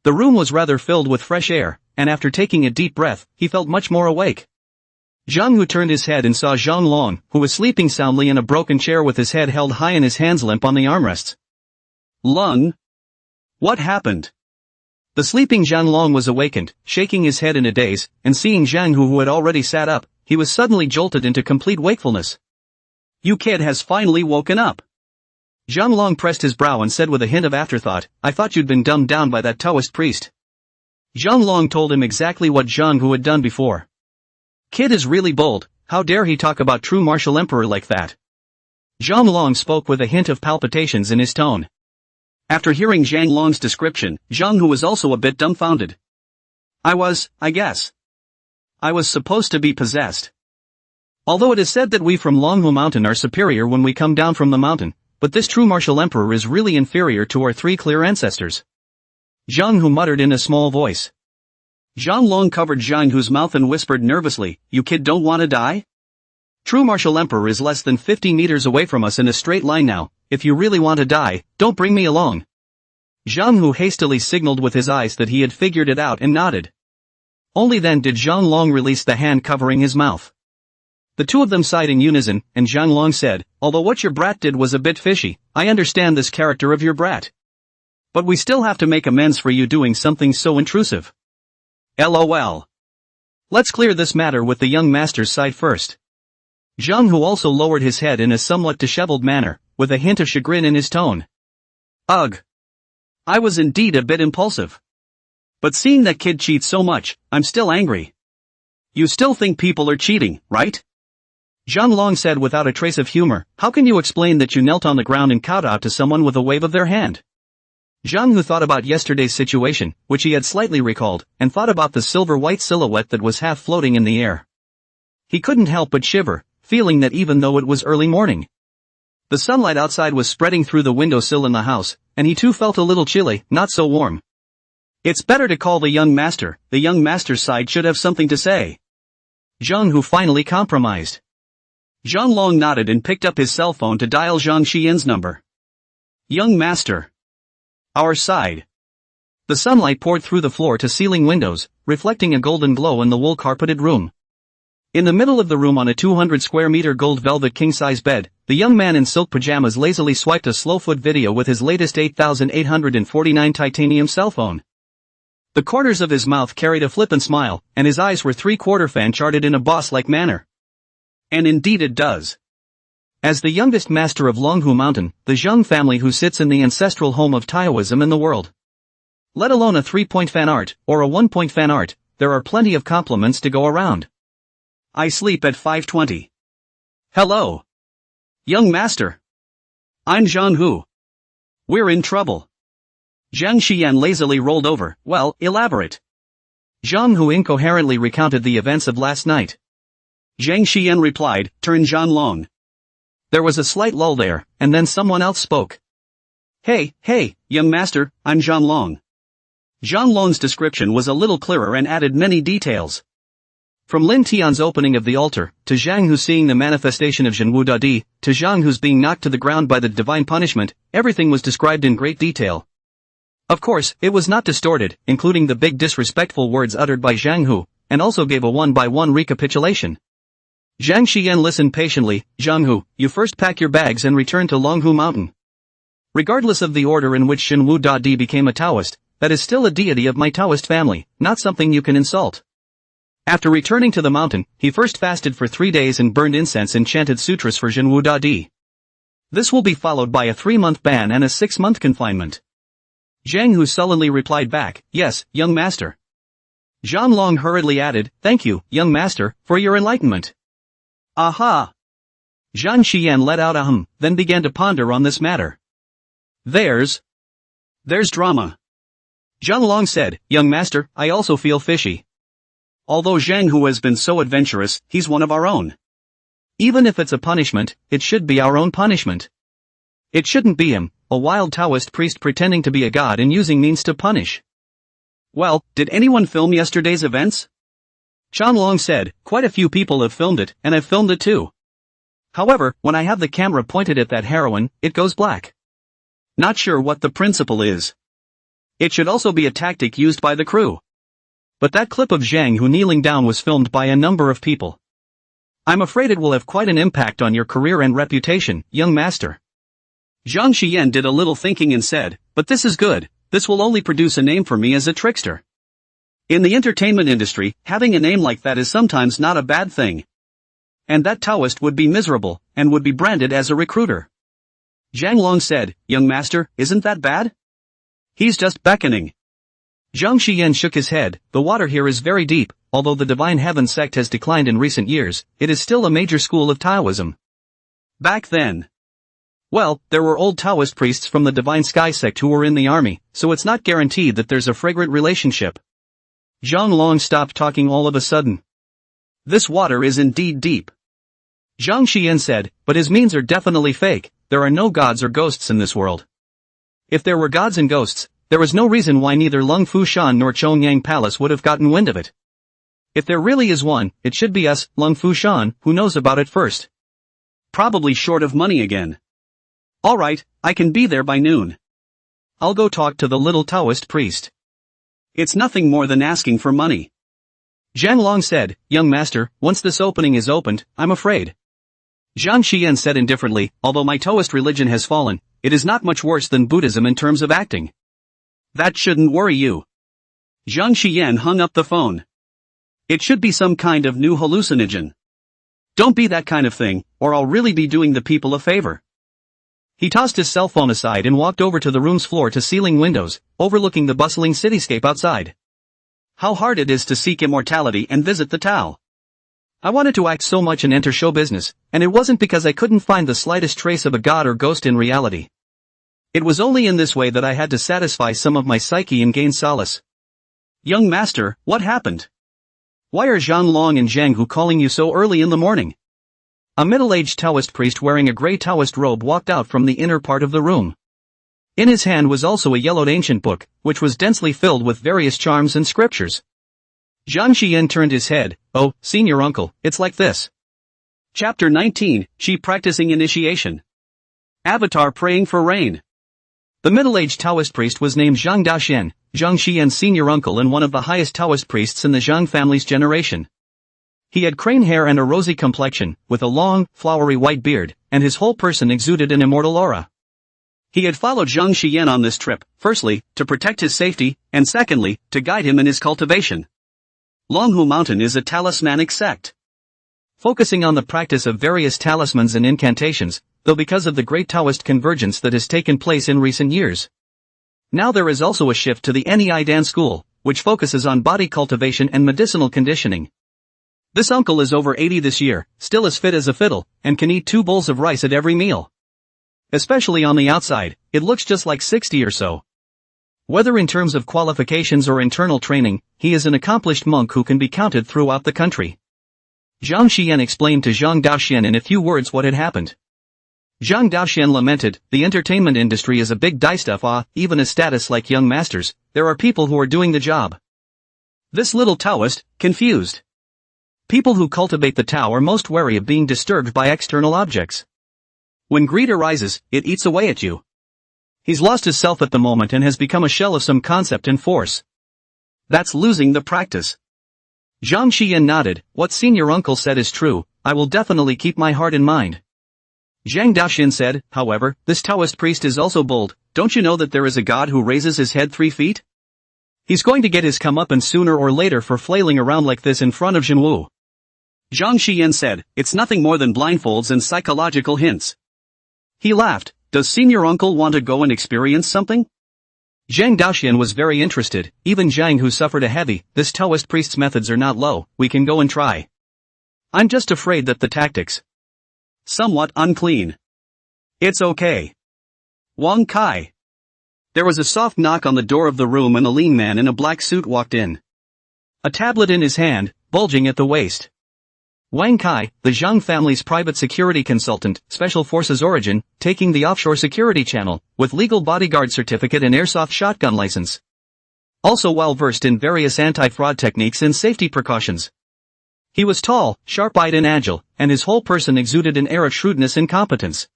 The room was rather filled with fresh air, and after taking a deep breath, he felt much more awake. Zhang Hu turned his head and saw Zhang Long, who was sleeping soundly in a broken chair with his head held high and his hands limp on the armrests. Lung? What happened? The sleeping Zhang Long was awakened, shaking his head in a daze, and seeing Zhang Hu who had already sat up, he was suddenly jolted into complete wakefulness. You kid has finally woken up. Zhang Long pressed his brow and said with a hint of afterthought, I thought you'd been dumbed down by that Taoist priest. Zhang Long told him exactly what Zhang Hu had done before. Kid is really bold, how dare he talk about true martial emperor like that? Zhang Long spoke with a hint of palpitations in his tone. After hearing Zhang Long's description, Zhang Hu was also a bit dumbfounded. I guess. I was supposed to be possessed. Although it is said that we from Longhu Mountain are superior when we come down from the mountain, but this true martial emperor is really inferior to our 3 clear ancestors. Zhang Hu muttered in a small voice. Zhang Long covered Zhang Hu's mouth and whispered nervously, you kid don't wanna die? True martial emperor is less than 50 meters away from us in a straight line now, if you really want to die, don't bring me along. Zhang Hu hastily signaled with his eyes that he had figured it out and nodded. Only then did Zhang Long release the hand covering his mouth. The two of them sighed in unison, and Zhang Long said, although what your brat did was a bit fishy, I understand this character of your brat. But we still have to make amends for you doing something so intrusive. LOL. Let's clear this matter with the young master's side first. Zhang Hu also lowered his head in a somewhat disheveled manner, with a hint of chagrin in his tone. Ugh. I was indeed a bit impulsive. But seeing that kid cheat so much, I'm still angry. You still think people are cheating, right? Zhang Long said without a trace of humor, how can you explain that you knelt on the ground and kowtowed to someone with a wave of their hand? Zhang Hu thought about yesterday's situation, which he had slightly recalled, and thought about the silver-white silhouette that was half floating in the air. He couldn't help but shiver, feeling that even though it was early morning, the sunlight outside was spreading through the windowsill in the house, and he too felt a little chilly, not so warm. It's better to call the young master's side should have something to say. Zhang Hu finally compromised. Zhang Long nodded and picked up his cell phone to dial Zhang Xian's number. Young master. Our side. The sunlight poured through the floor-to-ceiling windows, reflecting a golden glow in the wool-carpeted room. In the middle of the room on a 200-square-meter gold velvet king-size bed, the young man in silk pajamas lazily swiped a slow-foot video with his latest 8849 titanium cell phone. The corners of his mouth carried a flippant smile, and his eyes were three-quarter fan-charted in a boss-like manner. And indeed it does. As the youngest master of Longhu Mountain, the Zheng family who sits in the ancestral home of Taoism in the world. Let alone a 3-point fan art, or a 1-point fan art, there are plenty of compliments to go around. I sleep at 5:20. Hello. Young master. I'm Zhang Hu. We're in trouble. Zhang Xian lazily rolled over. Well, elaborate. Zhang Hu incoherently recounted the events of last night. Zhang Xian replied, turn Zhan Long. There was a slight lull there, and then someone else spoke. Hey, young master, I'm Zhan Long. Zhan Long's description was a little clearer and added many details. From Lin Tian's opening of the altar, to Zhang Hu seeing the manifestation of Zhenwu Dadi, to Zhang Hu's being knocked to the ground by the divine punishment, everything was described in great detail. Of course, it was not distorted, including the big disrespectful words uttered by Zhang Hu, and also gave a one-by-one recapitulation. Zhang Xian listened patiently. Zhang Hu, you first pack your bags and return to Longhu Mountain. Regardless of the order in which Zhenwu Dadi became a Taoist, that is still a deity of my Taoist family, not something you can insult. After returning to the mountain, he first fasted for 3 days and burned incense and chanted sutras for Zhenwu Dadi. This will be followed by a 3-month ban and a 6-month confinement. Zhang Hu sullenly replied back, yes, young master. Zhan Long hurriedly added, thank you, young master, for your enlightenment. Aha! Zhang Xian let out a hum, then began to ponder on this matter. There's drama. Zhan Long said, young master, I also feel fishy. Although Zhang Hu has been so adventurous, he's one of our own. Even if it's a punishment, it should be our own punishment. It shouldn't be him, a wild Taoist priest pretending to be a god and using means to punish. Well, did anyone film yesterday's events? Zhan Long said, quite a few people have filmed it, and I've filmed it too. However, when I have the camera pointed at that heroine, it goes black. Not sure what the principle is. It should also be a tactic used by the crew. But that clip of Zhang Hu kneeling down was filmed by a number of people. I'm afraid it will have quite an impact on your career and reputation, young master. Zhang Xian did a little thinking and said, but this is good, this will only produce a name for me as a trickster. In the entertainment industry, having a name like that is sometimes not a bad thing. And that Taoist would be miserable, and would be branded as a recruiter. Zhang Long said, young master, isn't that bad? He's just beckoning. Zhang Xian shook his head, the water here is very deep, although the Divine Heaven sect has declined in recent years, it is still a major school of Taoism. Back then. Well, there were old Taoist priests from the Divine Sky sect who were in the army, so it's not guaranteed that there's a fragrant relationship. Zhang Long stopped talking all of a sudden. This water is indeed deep. Zhang Xian said, but his means are definitely fake, there are no gods or ghosts in this world. If there were gods and ghosts, there was no reason why neither Lung Fushan nor Chongyang Palace would have gotten wind of it. If there really is one, it should be us, Lung Fushan, who knows about it first. Probably short of money again. Alright, I can be there by noon. I'll go talk to the little Taoist priest. It's nothing more than asking for money. Zhang Long said, young master, once this opening is opened, I'm afraid. Zhang Xian said indifferently, although my Taoist religion has fallen, it is not much worse than Buddhism in terms of acting. That shouldn't worry you. Zhang Xian hung up the phone. It should be some kind of new hallucinogen. Don't be that kind of thing, or I'll really be doing the people a favor. He tossed his cell phone aside and walked over to the room's floor-to-ceiling windows, overlooking the bustling cityscape outside. How hard it is to seek immortality and visit the Tao. I wanted to act so much and enter show business, and it wasn't because I couldn't find the slightest trace of a god or ghost in reality. It was only in this way that I had to satisfy some of my psyche and gain solace. Young master, what happened? Why are Zhan Long and Zhang Hu calling you so early in the morning? A middle-aged Taoist priest wearing a grey Taoist robe walked out from the inner part of the room. In his hand was also a yellowed ancient book, which was densely filled with various charms and scriptures. Zhang Xian turned his head. Oh, senior uncle, it's like this. Chapter 19, She Practicing Initiation. Avatar Praying for Rain. The middle-aged Taoist priest was named Zhang Daxian, Zhang Xian's senior uncle and one of the highest Taoist priests in the Zhang family's generation. He had crane hair and a rosy complexion, with a long, flowery white beard, and his whole person exuded an immortal aura. He had followed Zhang Xian on this trip, firstly, to protect his safety, and secondly, to guide him in his cultivation. Longhu Mountain is a talismanic sect, focusing on the practice of various talismans and incantations, though because of the great Taoist convergence that has taken place in recent years. Now there is also a shift to the Nei Dan school, which focuses on body cultivation and medicinal conditioning. This uncle is over 80 this year, still as fit as a fiddle, and can eat 2 bowls of rice at every meal. Especially on the outside, it looks just like 60 or so. Whether in terms of qualifications or internal training, he is an accomplished monk who can be counted throughout the country. Zhang Xian explained to Zhang Daoxian in a few words what had happened. Zhang Daoxian lamented, "The entertainment industry is a big die stuff, even a status like young masters, there are people who are doing the job." This little Taoist, confused. People who cultivate the Tao are most wary of being disturbed by external objects. When greed arises, it eats away at you. He's lost his self at the moment and has become a shell of some concept and force. That's losing the practice. Zhang Xian nodded, "What senior uncle said is true, I will definitely keep my heart in mind." Zhang Daoxian said, "However, this Taoist priest is also bold, don't you know that there is a god who raises his head 3 feet? He's going to get his comeuppance sooner or later for flailing around like this in front of Jinwu." Zhang Xian said, "It's nothing more than blindfolds and psychological hints." He laughed, "Does senior uncle want to go and experience something?" Zhang Daoxian was very interested, even Zhang who suffered a heavy, "This Taoist priest's methods are not low, we can go and try. I'm just afraid that the tactics somewhat unclean." "It's okay. Wang Kai." There was a soft knock on the door of the room and a lean man in a black suit walked in. A tablet in his hand, bulging at the waist. Wang Kai, the Zhang family's private security consultant, Special Forces origin, taking the offshore security channel, with legal bodyguard certificate and airsoft shotgun license. Also well versed in various anti-fraud techniques and safety precautions. He was tall, sharp-eyed and agile, and his whole person exuded an air of shrewdness and competence.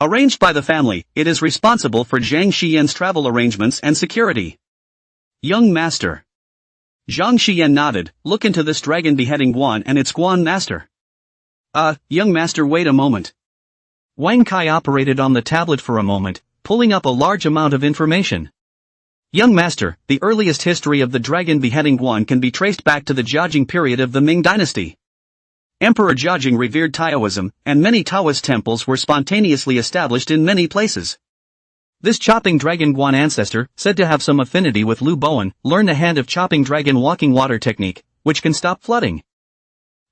Arranged by the family, it is responsible for Zhang Xian's travel arrangements and security. Young master. Zhang Xian nodded, "Look into this dragon beheading Guan and its Guan master." Young master, wait a moment." Wang Kai operated on the tablet for a moment, pulling up a large amount of information. "Young master, the earliest history of the dragon beheading Guan can be traced back to the Jiajing period of the Ming dynasty. Emperor Jiajing revered Taoism, and many Taoist temples were spontaneously established in many places. This chopping dragon Guan ancestor, said to have some affinity with Lu Bowen, learned the hand of chopping dragon walking water technique, which can stop flooding.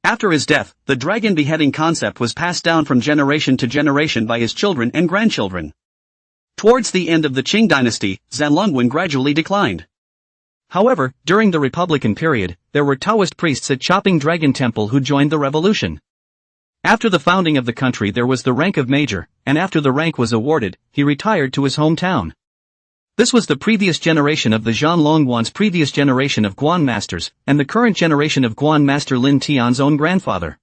After his death, the dragon beheading concept was passed down from generation to generation by his children and grandchildren. Towards the end of the Qing dynasty, Zanlongwen gradually declined. However, during the Republican period, there were Taoist priests at Chopping Dragon Temple who joined the revolution. After the founding of the country there was the rank of major, and after the rank was awarded, he retired to his hometown. This was the previous generation of the Zhan Longguan's previous generation of Guan masters, and the current generation of Guan master Lin Tian's own grandfather.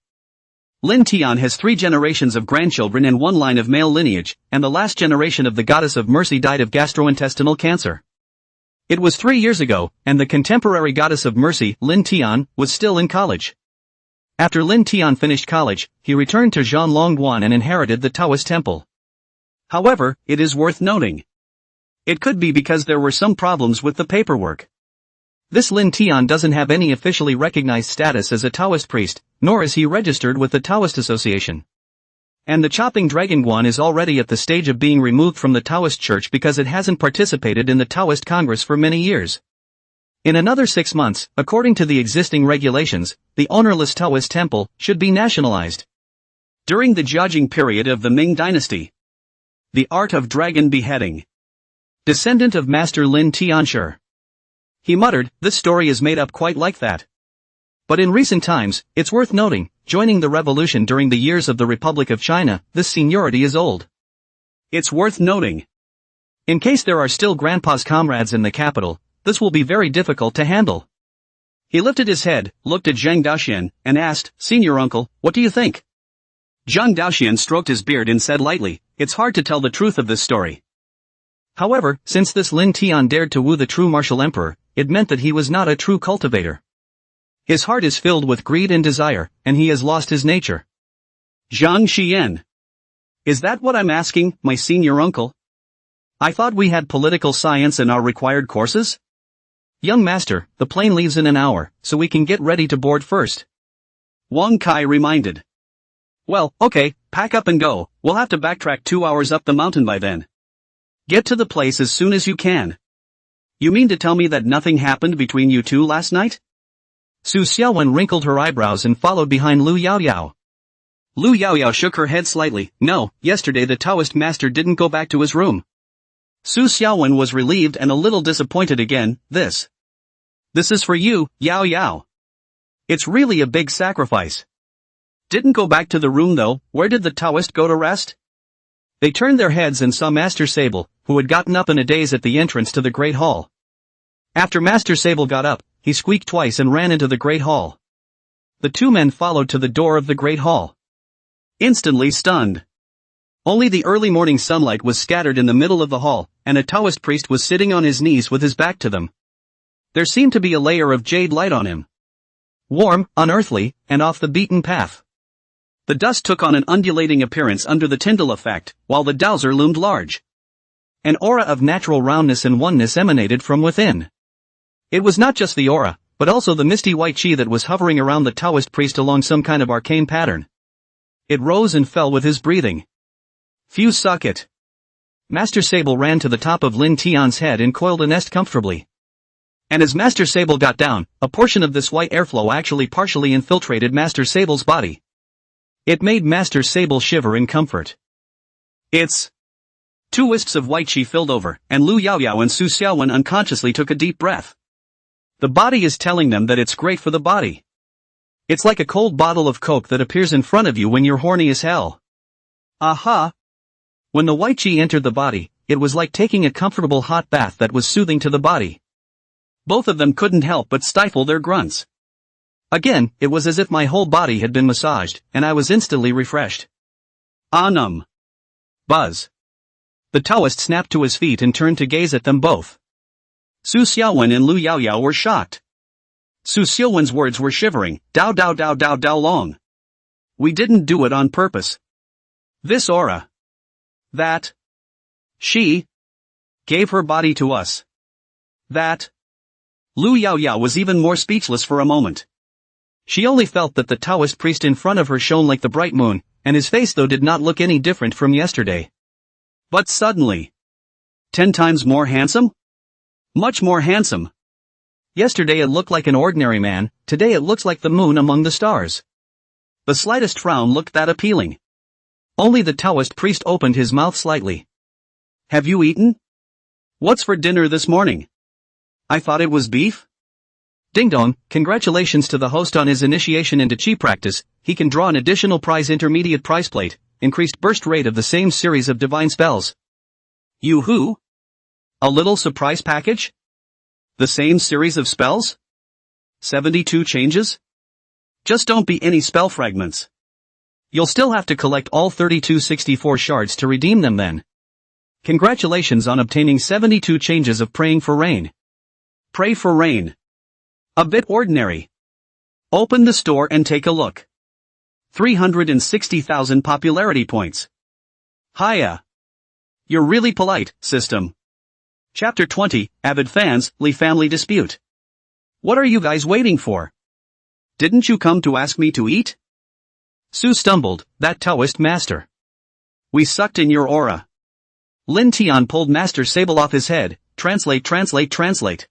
Lin Tian has 3 generations of grandchildren and 1 line of male lineage, and the last generation of the goddess of mercy died of gastrointestinal cancer. It was 3 years ago, and the contemporary goddess of mercy, Lin Tian, was still in college. After Lin Tian finished college, he returned to Zhan Longguan and inherited the Taoist temple. However, it is worth noting. It could be because there were some problems with the paperwork. This Lin Tian doesn't have any officially recognized status as a Taoist priest, nor is he registered with the Taoist Association. And the Chopping Dragon Guan is already at the stage of being removed from the Taoist Church because it hasn't participated in the Taoist Congress for many years. In another 6 months, according to the existing regulations, the ownerless Taoist temple should be nationalized. During the Jiajing period of the Ming dynasty. The art of dragon beheading. Descendant of Master Lin Tianshi. He muttered, "This story is made up quite like that." But in recent times, it's worth noting, joining the revolution during the years of the Republic of China, this seniority is old. It's worth noting. In case there are still grandpa's comrades in the capital, this will be very difficult to handle. He lifted his head, looked at Zhang Daoxian, and asked, "Senior uncle, what do you think?" Zhang Daoxian stroked his beard and said lightly, "It's hard to tell the truth of this story. However, since this Lin Tian dared to woo the true martial emperor, it meant that he was not a true cultivator. His heart is filled with greed and desire, and he has lost his nature. Zhang Xian. Is that what I'm asking, my senior uncle? I thought we had political science in our required courses? Young master, the plane leaves in an hour, so we can get ready to board first. Wang Kai reminded. Well, okay, pack up and go, we'll have to backtrack 2 hours up the mountain by then. Get to the place as soon as you can. You mean to tell me that nothing happened between you two last night? Su Xiaowen wrinkled her eyebrows and followed behind Lu Yaoyao. Lu Yaoyao shook her head slightly. No, yesterday the Taoist master didn't go back to his room. Su Xiaowen was relieved and a little disappointed again. This is for you, Yaoyao. It's really a big sacrifice. Didn't go back to the room though. Where did the Taoist go to rest? They turned their heads and saw Master Sable, who had gotten up in a daze at the entrance to the Great Hall. After Master Sable got up, he squeaked twice and ran into the Great Hall. The two men followed to the door of the Great Hall. Instantly stunned. Only the early morning sunlight was scattered in the middle of the hall, and a Taoist priest was sitting on his knees with his back to them. There seemed to be a layer of jade light on him. Warm, unearthly, and off the beaten path. The dust took on an undulating appearance under the Tyndall effect, while the dowser loomed large. An aura of natural roundness and oneness emanated from within. It was not just the aura, but also the misty white chi that was hovering around the Taoist priest along some kind of arcane pattern. It rose and fell with his breathing. Phew, suck it. Master Sable ran to the top of Lin Tian's head and coiled a nest comfortably. And as Master Sable got down, a portion of this white airflow actually partially infiltrated Master Sable's body. It made Master Sable shiver in comfort. It's... Two wisps of white chi filled over, and Lu Yaoyao and Su Xiaowen unconsciously took a deep breath. The body is telling them that it's great for the body. It's like a cold bottle of Coke that appears in front of you when you're horny as hell. Aha! When the white chi entered the body, it was like taking a comfortable hot bath that was soothing to the body. Both of them couldn't help but stifle their grunts. Again, it was as if my whole body had been massaged, and I was instantly refreshed. Anum. Buzz. The Taoist snapped to his feet and turned to gaze at them both. Su Xiaowen and Lu Yaoyao were shocked. Su Xiaowen's words were shivering, Dao Dao Dao Dao Dao Long. We didn't do it on purpose. This aura. That. She. Gave her body to us. That. Lu Yaoyao was even more speechless for a moment. She only felt that the Taoist priest in front of her shone like the bright moon, and his face though did not look any different from yesterday. But suddenly. 10 times more handsome? Much more handsome. Yesterday it looked like an ordinary man, today it looks like the moon among the stars. The slightest frown looked that appealing. Only the Taoist priest opened his mouth slightly. Have you eaten? What's for dinner this morning? I thought it was beef? Ding dong, congratulations to the host on his initiation into chi practice. He can draw an additional prize intermediate prize plate, increased burst rate of the same series of divine spells. You who? A little surprise package? The same series of spells? 72 changes? Just don't be any spell fragments. You'll still have to collect all 3264 shards to redeem them then. Congratulations on obtaining 72 changes of praying for rain. Pray for rain. A bit ordinary. Open the store and take a look. 360,000 popularity points. Hiya. You're really polite, system. Chapter 20, Avid Fans, Lee Family Dispute. What are you guys waiting for? Didn't you come to ask me to eat? Su stumbled, that Taoist master. We sucked in your aura. Lin Tian pulled Master Sable off his head, translate.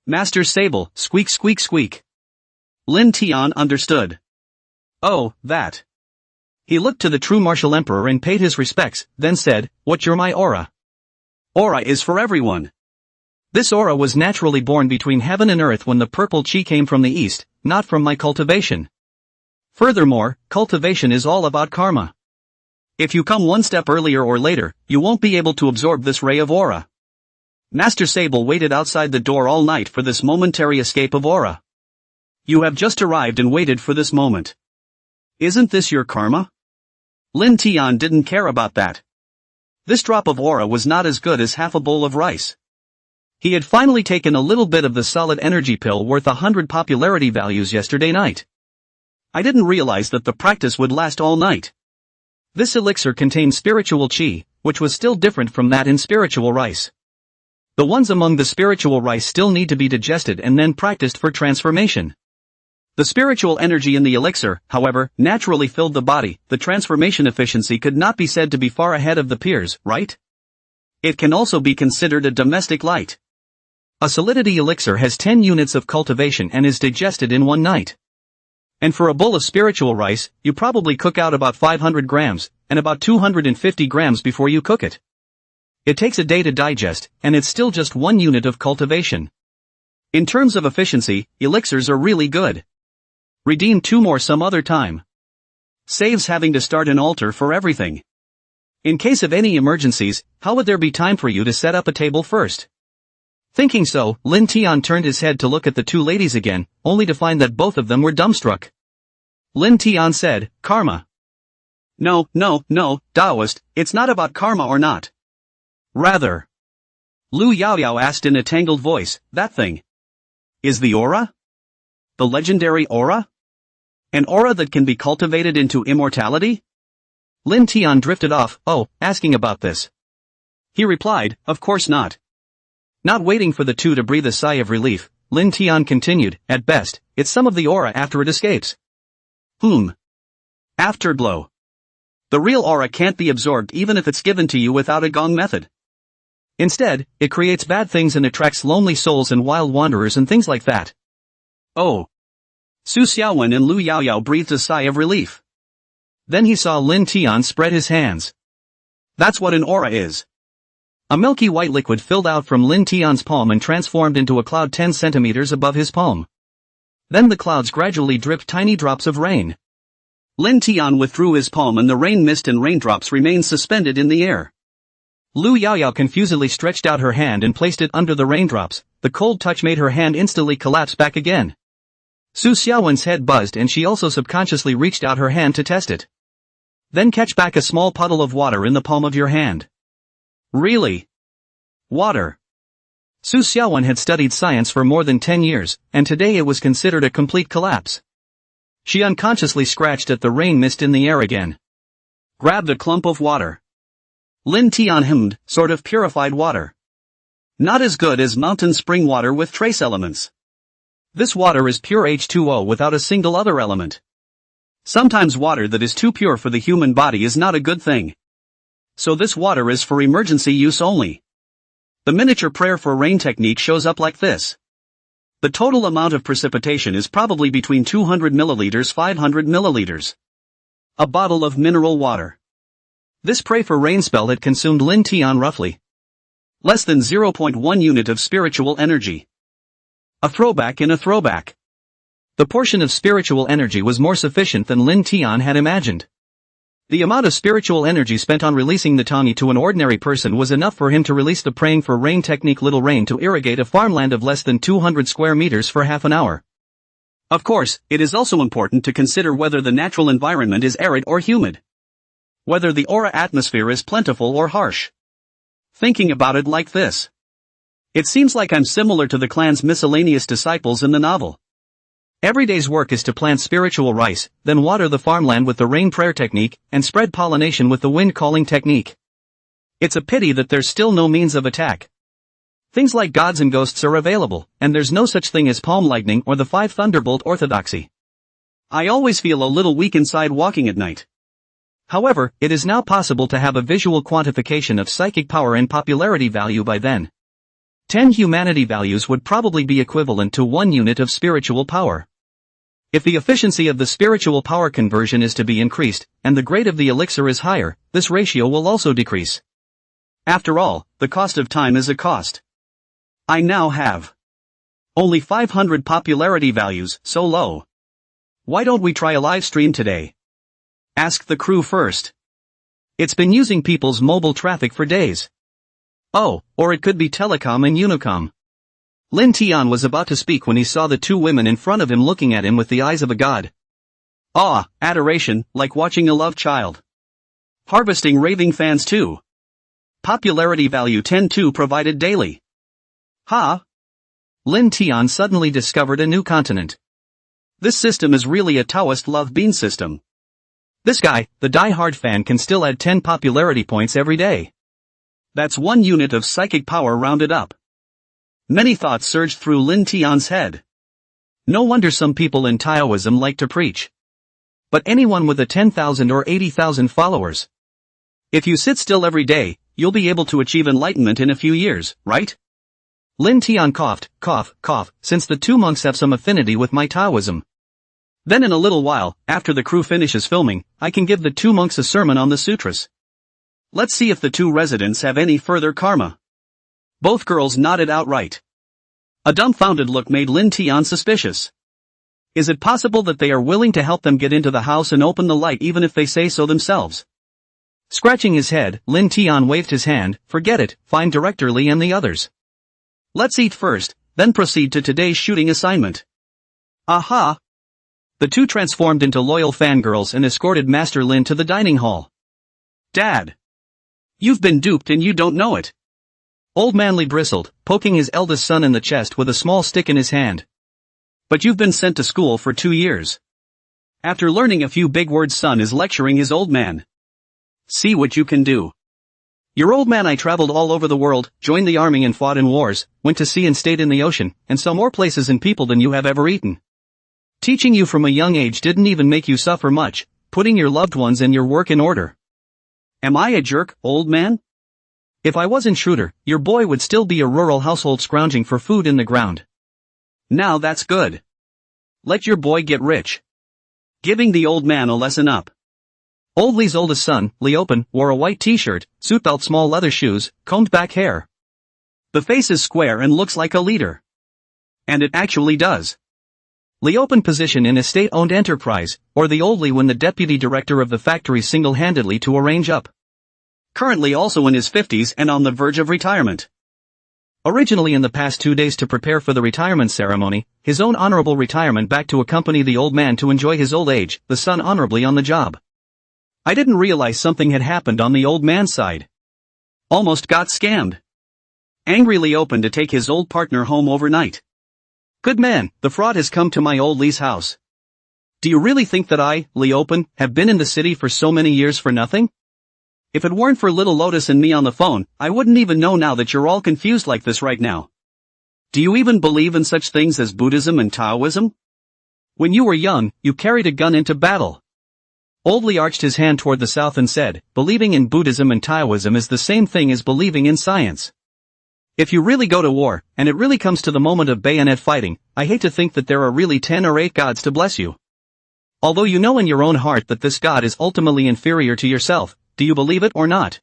Master Sable, squeak squeak squeak. Lin Tian understood. Oh, that. He looked to the true martial emperor and paid his respects, then said, What's your my aura? Aura is for everyone. This aura was naturally born between heaven and earth when the purple chi came from the east, not from my cultivation. Furthermore, cultivation is all about karma. If you come one step earlier or later, you won't be able to absorb this ray of aura. Master Sable waited outside the door all night for this momentary escape of aura. You have just arrived and waited for this moment. Isn't this your karma? Lin Tian didn't care about that. This drop of aura was not as good as half a bowl of rice. He had finally taken a little bit of the solid energy pill worth 100 popularity values yesterday night. I didn't realize that the practice would last all night. This elixir contained spiritual chi, which was still different from that in spiritual rice. The ones among the spiritual rice still need to be digested and then practiced for transformation. The spiritual energy in the elixir, however, naturally filled the body. The transformation efficiency could not be said to be far ahead of the peers, right? It can also be considered a domestic light. A solidity elixir has 10 units of cultivation and is digested in one night. And for a bowl of spiritual rice, you probably cook out about 500 grams, and about 250 grams before you cook it. It takes a day to digest, and it's still just 1 unit of cultivation. In terms of efficiency, elixirs are really good. Redeem 2 more some other time. Saves having to start an altar for everything. In case of any emergencies, how would there be time for you to set up a table first? Thinking so, Lin Tian turned his head to look at the 2 ladies again, only to find that both of them were dumbstruck. Lin Tian said, "Karma." No, Taoist, it's not about karma or not. Rather. Lu Yaoyao asked in a tangled voice, that thing. Is the aura? The legendary aura? An aura that can be cultivated into immortality? Lin Tian drifted off, asking about this. He replied, of course not. Not waiting for the 2 to breathe a sigh of relief, Lin Tian continued, at best, it's some of the aura after it escapes. Afterglow. The real aura can't be absorbed even if it's given to you without a gong method. Instead, it creates bad things and attracts lonely souls and wild wanderers and things like that. Oh. Su Xiaowen and Lu Yaoyao breathed a sigh of relief. Then he saw Lin Tian spread his hands. That's what an aura is. A milky white liquid filled out from Lin Tian's palm and transformed into a cloud 10 centimeters above his palm. Then the clouds gradually dripped tiny drops of rain. Lin Tian withdrew his palm and the rain mist and raindrops remained suspended in the air. Lu Yaoyao confusedly stretched out her hand and placed it under the raindrops. The cold touch made her hand instantly collapse back again. Su Xiaowen's head buzzed and she also subconsciously reached out her hand to test it. Then catch back a small puddle of water in the palm of your hand. Really? Water. Su Xiaowen had studied science for more than 10 years, and today it was considered a complete collapse. She unconsciously scratched at the rain mist in the air again. Grabbed a clump of water. Lin Tian hummed, sort of purified water. Not as good as mountain spring water with trace elements. This water is pure H2O without a single other element. Sometimes water that is too pure for the human body is not a good thing. So this water is for emergency use only. The miniature prayer for rain technique shows up like this. The total amount of precipitation is probably between 200 milliliters 500 milliliters. A bottle of mineral water. This pray for rain spell had consumed Lin Tian roughly less than 0.1 unit of spiritual energy. A throwback in a throwback. The portion of spiritual energy was more sufficient than Lin Tian had imagined. The amount of spiritual energy spent on releasing the Tani to an ordinary person was enough for him to release the praying for rain technique little rain to irrigate a farmland of less than 200 square meters for half an hour. Of course, it is also important to consider whether the natural environment is arid or humid. Whether the aura atmosphere is plentiful or harsh. Thinking about it like this. It seems like I'm similar to the clan's miscellaneous disciples in the novel. Every day's work is to plant spiritual rice, then water the farmland with the rain prayer technique, and spread pollination with the wind calling technique. It's a pity that there's still no means of attack. Things like gods and ghosts are available, and there's no such thing as palm lightning or the 5 thunderbolt orthodoxy. I always feel a little weak inside walking at night. However, it is now possible to have a visual quantification of psychic power and popularity value by then. 10 humanity values would probably be equivalent to 1 unit of spiritual power. If the efficiency of the spiritual power conversion is to be increased, and the grade of the elixir is higher, this ratio will also decrease. After all, the cost of time is a cost. I now have only 500 popularity values, so low. Why don't we try a live stream today? Ask the crew first. It's been using people's mobile traffic for days. Oh, or it could be telecom and unicom. Lin Tian was about to speak when he saw the 2 women in front of him looking at him with the eyes of a god. Awe, adoration, like watching a love child. Harvesting raving fans too. Popularity value 10-2 provided daily. Ha! Lin Tian suddenly discovered a new continent. This system is really a Taoist love bean system. This guy, the die-hard fan, can still add 10 popularity points every day. That's 1 unit of psychic power rounded up. Many thoughts surged through Lin Tian's head. No wonder some people in Taoism like to preach. But anyone with a 10,000 or 80,000 followers. If you sit still every day, you'll be able to achieve enlightenment in a few years, right? Lin Tian coughed, since the two monks have some affinity with my Taoism. Then in a little while, after the crew finishes filming, I can give the two monks a sermon on the sutras. Let's see if the two residents have any further karma. Both girls nodded outright. A dumbfounded look made Lin Tian suspicious. Is it possible that they are willing to help them get into the house and open the light even if they say so themselves? Scratching his head, Lin Tian waved his hand. Forget it, find Director Li and the others. Let's eat first, then proceed to today's shooting assignment. Aha! The two transformed into loyal fangirls and escorted Master Lin to the dining hall. Dad! You've been duped and you don't know it. Old Man Li bristled, poking his eldest son in the chest with a small stick in his hand. But you've been sent to school for 2 years. After learning a few big words, son is lecturing his old man. See what you can do. Your old man I traveled all over the world, joined the army and fought in wars, went to sea and stayed in the ocean, and saw more places and people than you have ever eaten. Teaching you from a young age didn't even make you suffer much, putting your loved ones and your work in order. Am I a jerk, old man? If I wasn't shrewder, your boy would still be a rural household scrounging for food in the ground. Now that's good. Let your boy get rich. Giving the old man a lesson up. Old Li's oldest son, Liopin, wore a white t-shirt, suit belt, small leather shoes, combed back hair. The face is square and looks like a leader. And it actually does. Liopin position in a state-owned enterprise, or the old Li when the deputy director of the factory single-handedly to arrange up. Currently also in his 50s and on the verge of retirement. Originally in the past 2 days to prepare for the retirement ceremony, his own honorable retirement back to accompany the old man to enjoy his old age, the son honorably on the job. I didn't realize something had happened on the old man's side. Almost got scammed. Angrily opened to take his old partner home overnight. Good man, the fraud has come to my old Li's house. Do you really think that I, Liopin, have been in the city for so many years for nothing? If it weren't for little Lotus and me on the phone, I wouldn't even know now that you're all confused like this right now. Do you even believe in such things as Buddhism and Taoism? When you were young, you carried a gun into battle. Old Li arched his hand toward the south and said, believing in Buddhism and Taoism is the same thing as believing in science. If you really go to war, and it really comes to the moment of bayonet fighting, I hate to think that there are really 10 or 8 gods to bless you. Although you know in your own heart that this god is ultimately inferior to yourself, do you believe it or not?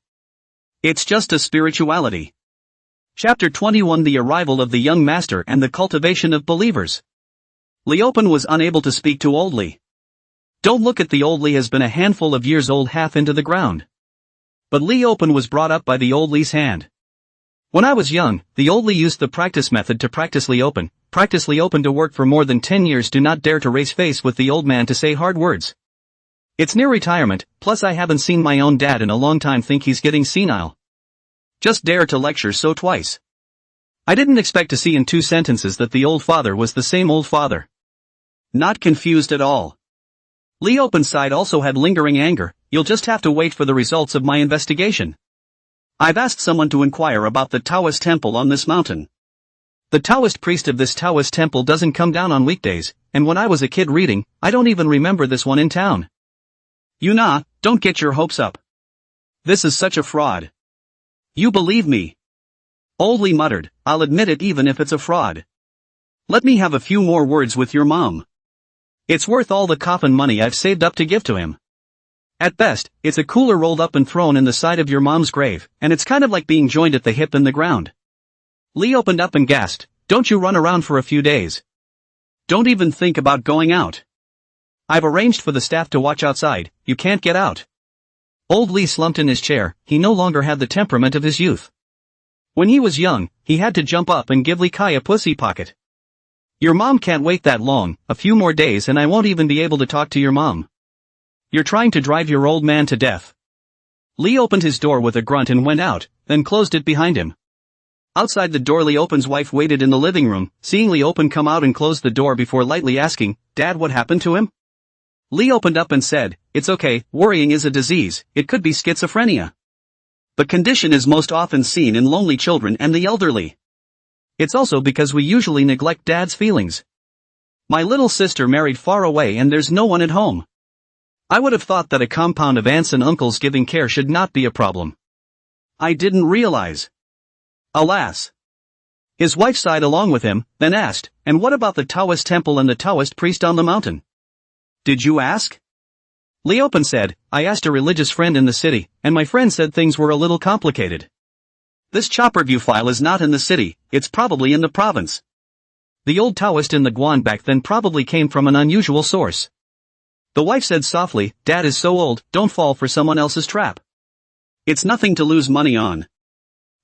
It's just a spirituality. Chapter 21: The Arrival of the Young Master and the Cultivation of Believers. Liopin was unable to speak to Old Li. Don't look at the old Li has been a handful of years old half into the ground. But Liopin was brought up by the old Li's hand. When I was young, the old Li used the practice method to practice Liopin to work for more than 10 years. Do not dare to race face with the old man to say hard words. It's near retirement, plus I haven't seen my own dad in a long time, think he's getting senile. Just dare to lecture so twice. I didn't expect to see in 2 sentences that the old father was the same old father. Not confused at all. Liopin's side also had lingering anger. You'll just have to wait for the results of my investigation. I've asked someone to inquire about the Taoist temple on this mountain. The Taoist priest of this Taoist temple doesn't come down on weekdays, and when I was a kid reading, I don't even remember this one in town. Don't get your hopes up. This is such a fraud. You believe me? Old Li muttered, I'll admit it even if it's a fraud. Let me have a few more words with your mom. It's worth all the coffin money I've saved up to give to him. At best, it's a cooler rolled up and thrown in the side of your mom's grave, and it's kind of like being joined at the hip in the ground. Li opened up and gasped, don't you run around for a few days. Don't even think about going out. I've arranged for the staff to watch outside, you can't get out. Old Li slumped in his chair, he no longer had the temperament of his youth. When he was young, he had to jump up and give Li Kai a pussy pocket. Your mom can't wait that long, a few more days and I won't even be able to talk to your mom. You're trying to drive your old man to death. Li opened his door with a grunt and went out, then closed it behind him. Outside the door, Li Open's wife waited in the living room, seeing Li Open come out and close the door before lightly asking, "Dad, what happened to him?" Li opened up and said, "It's okay, worrying is a disease, it could be schizophrenia. The condition is most often seen in lonely children and the elderly. It's also because we usually neglect Dad's feelings. My little sister married far away and there's no one at home. I would have thought that a compound of aunts and uncles giving care should not be a problem. I didn't realize." Alas. His wife sighed along with him, then asked, "And what about the Taoist temple and the Taoist priest on the mountain? Did you ask?" Li Open said, "I asked a religious friend in the city, and my friend said things were a little complicated. This chopper view file is not in the city, it's probably in the province. The old Taoist in the Guan back then probably came from an unusual source." The wife said softly, "Dad is so old, don't fall for someone else's trap. It's nothing to lose money on.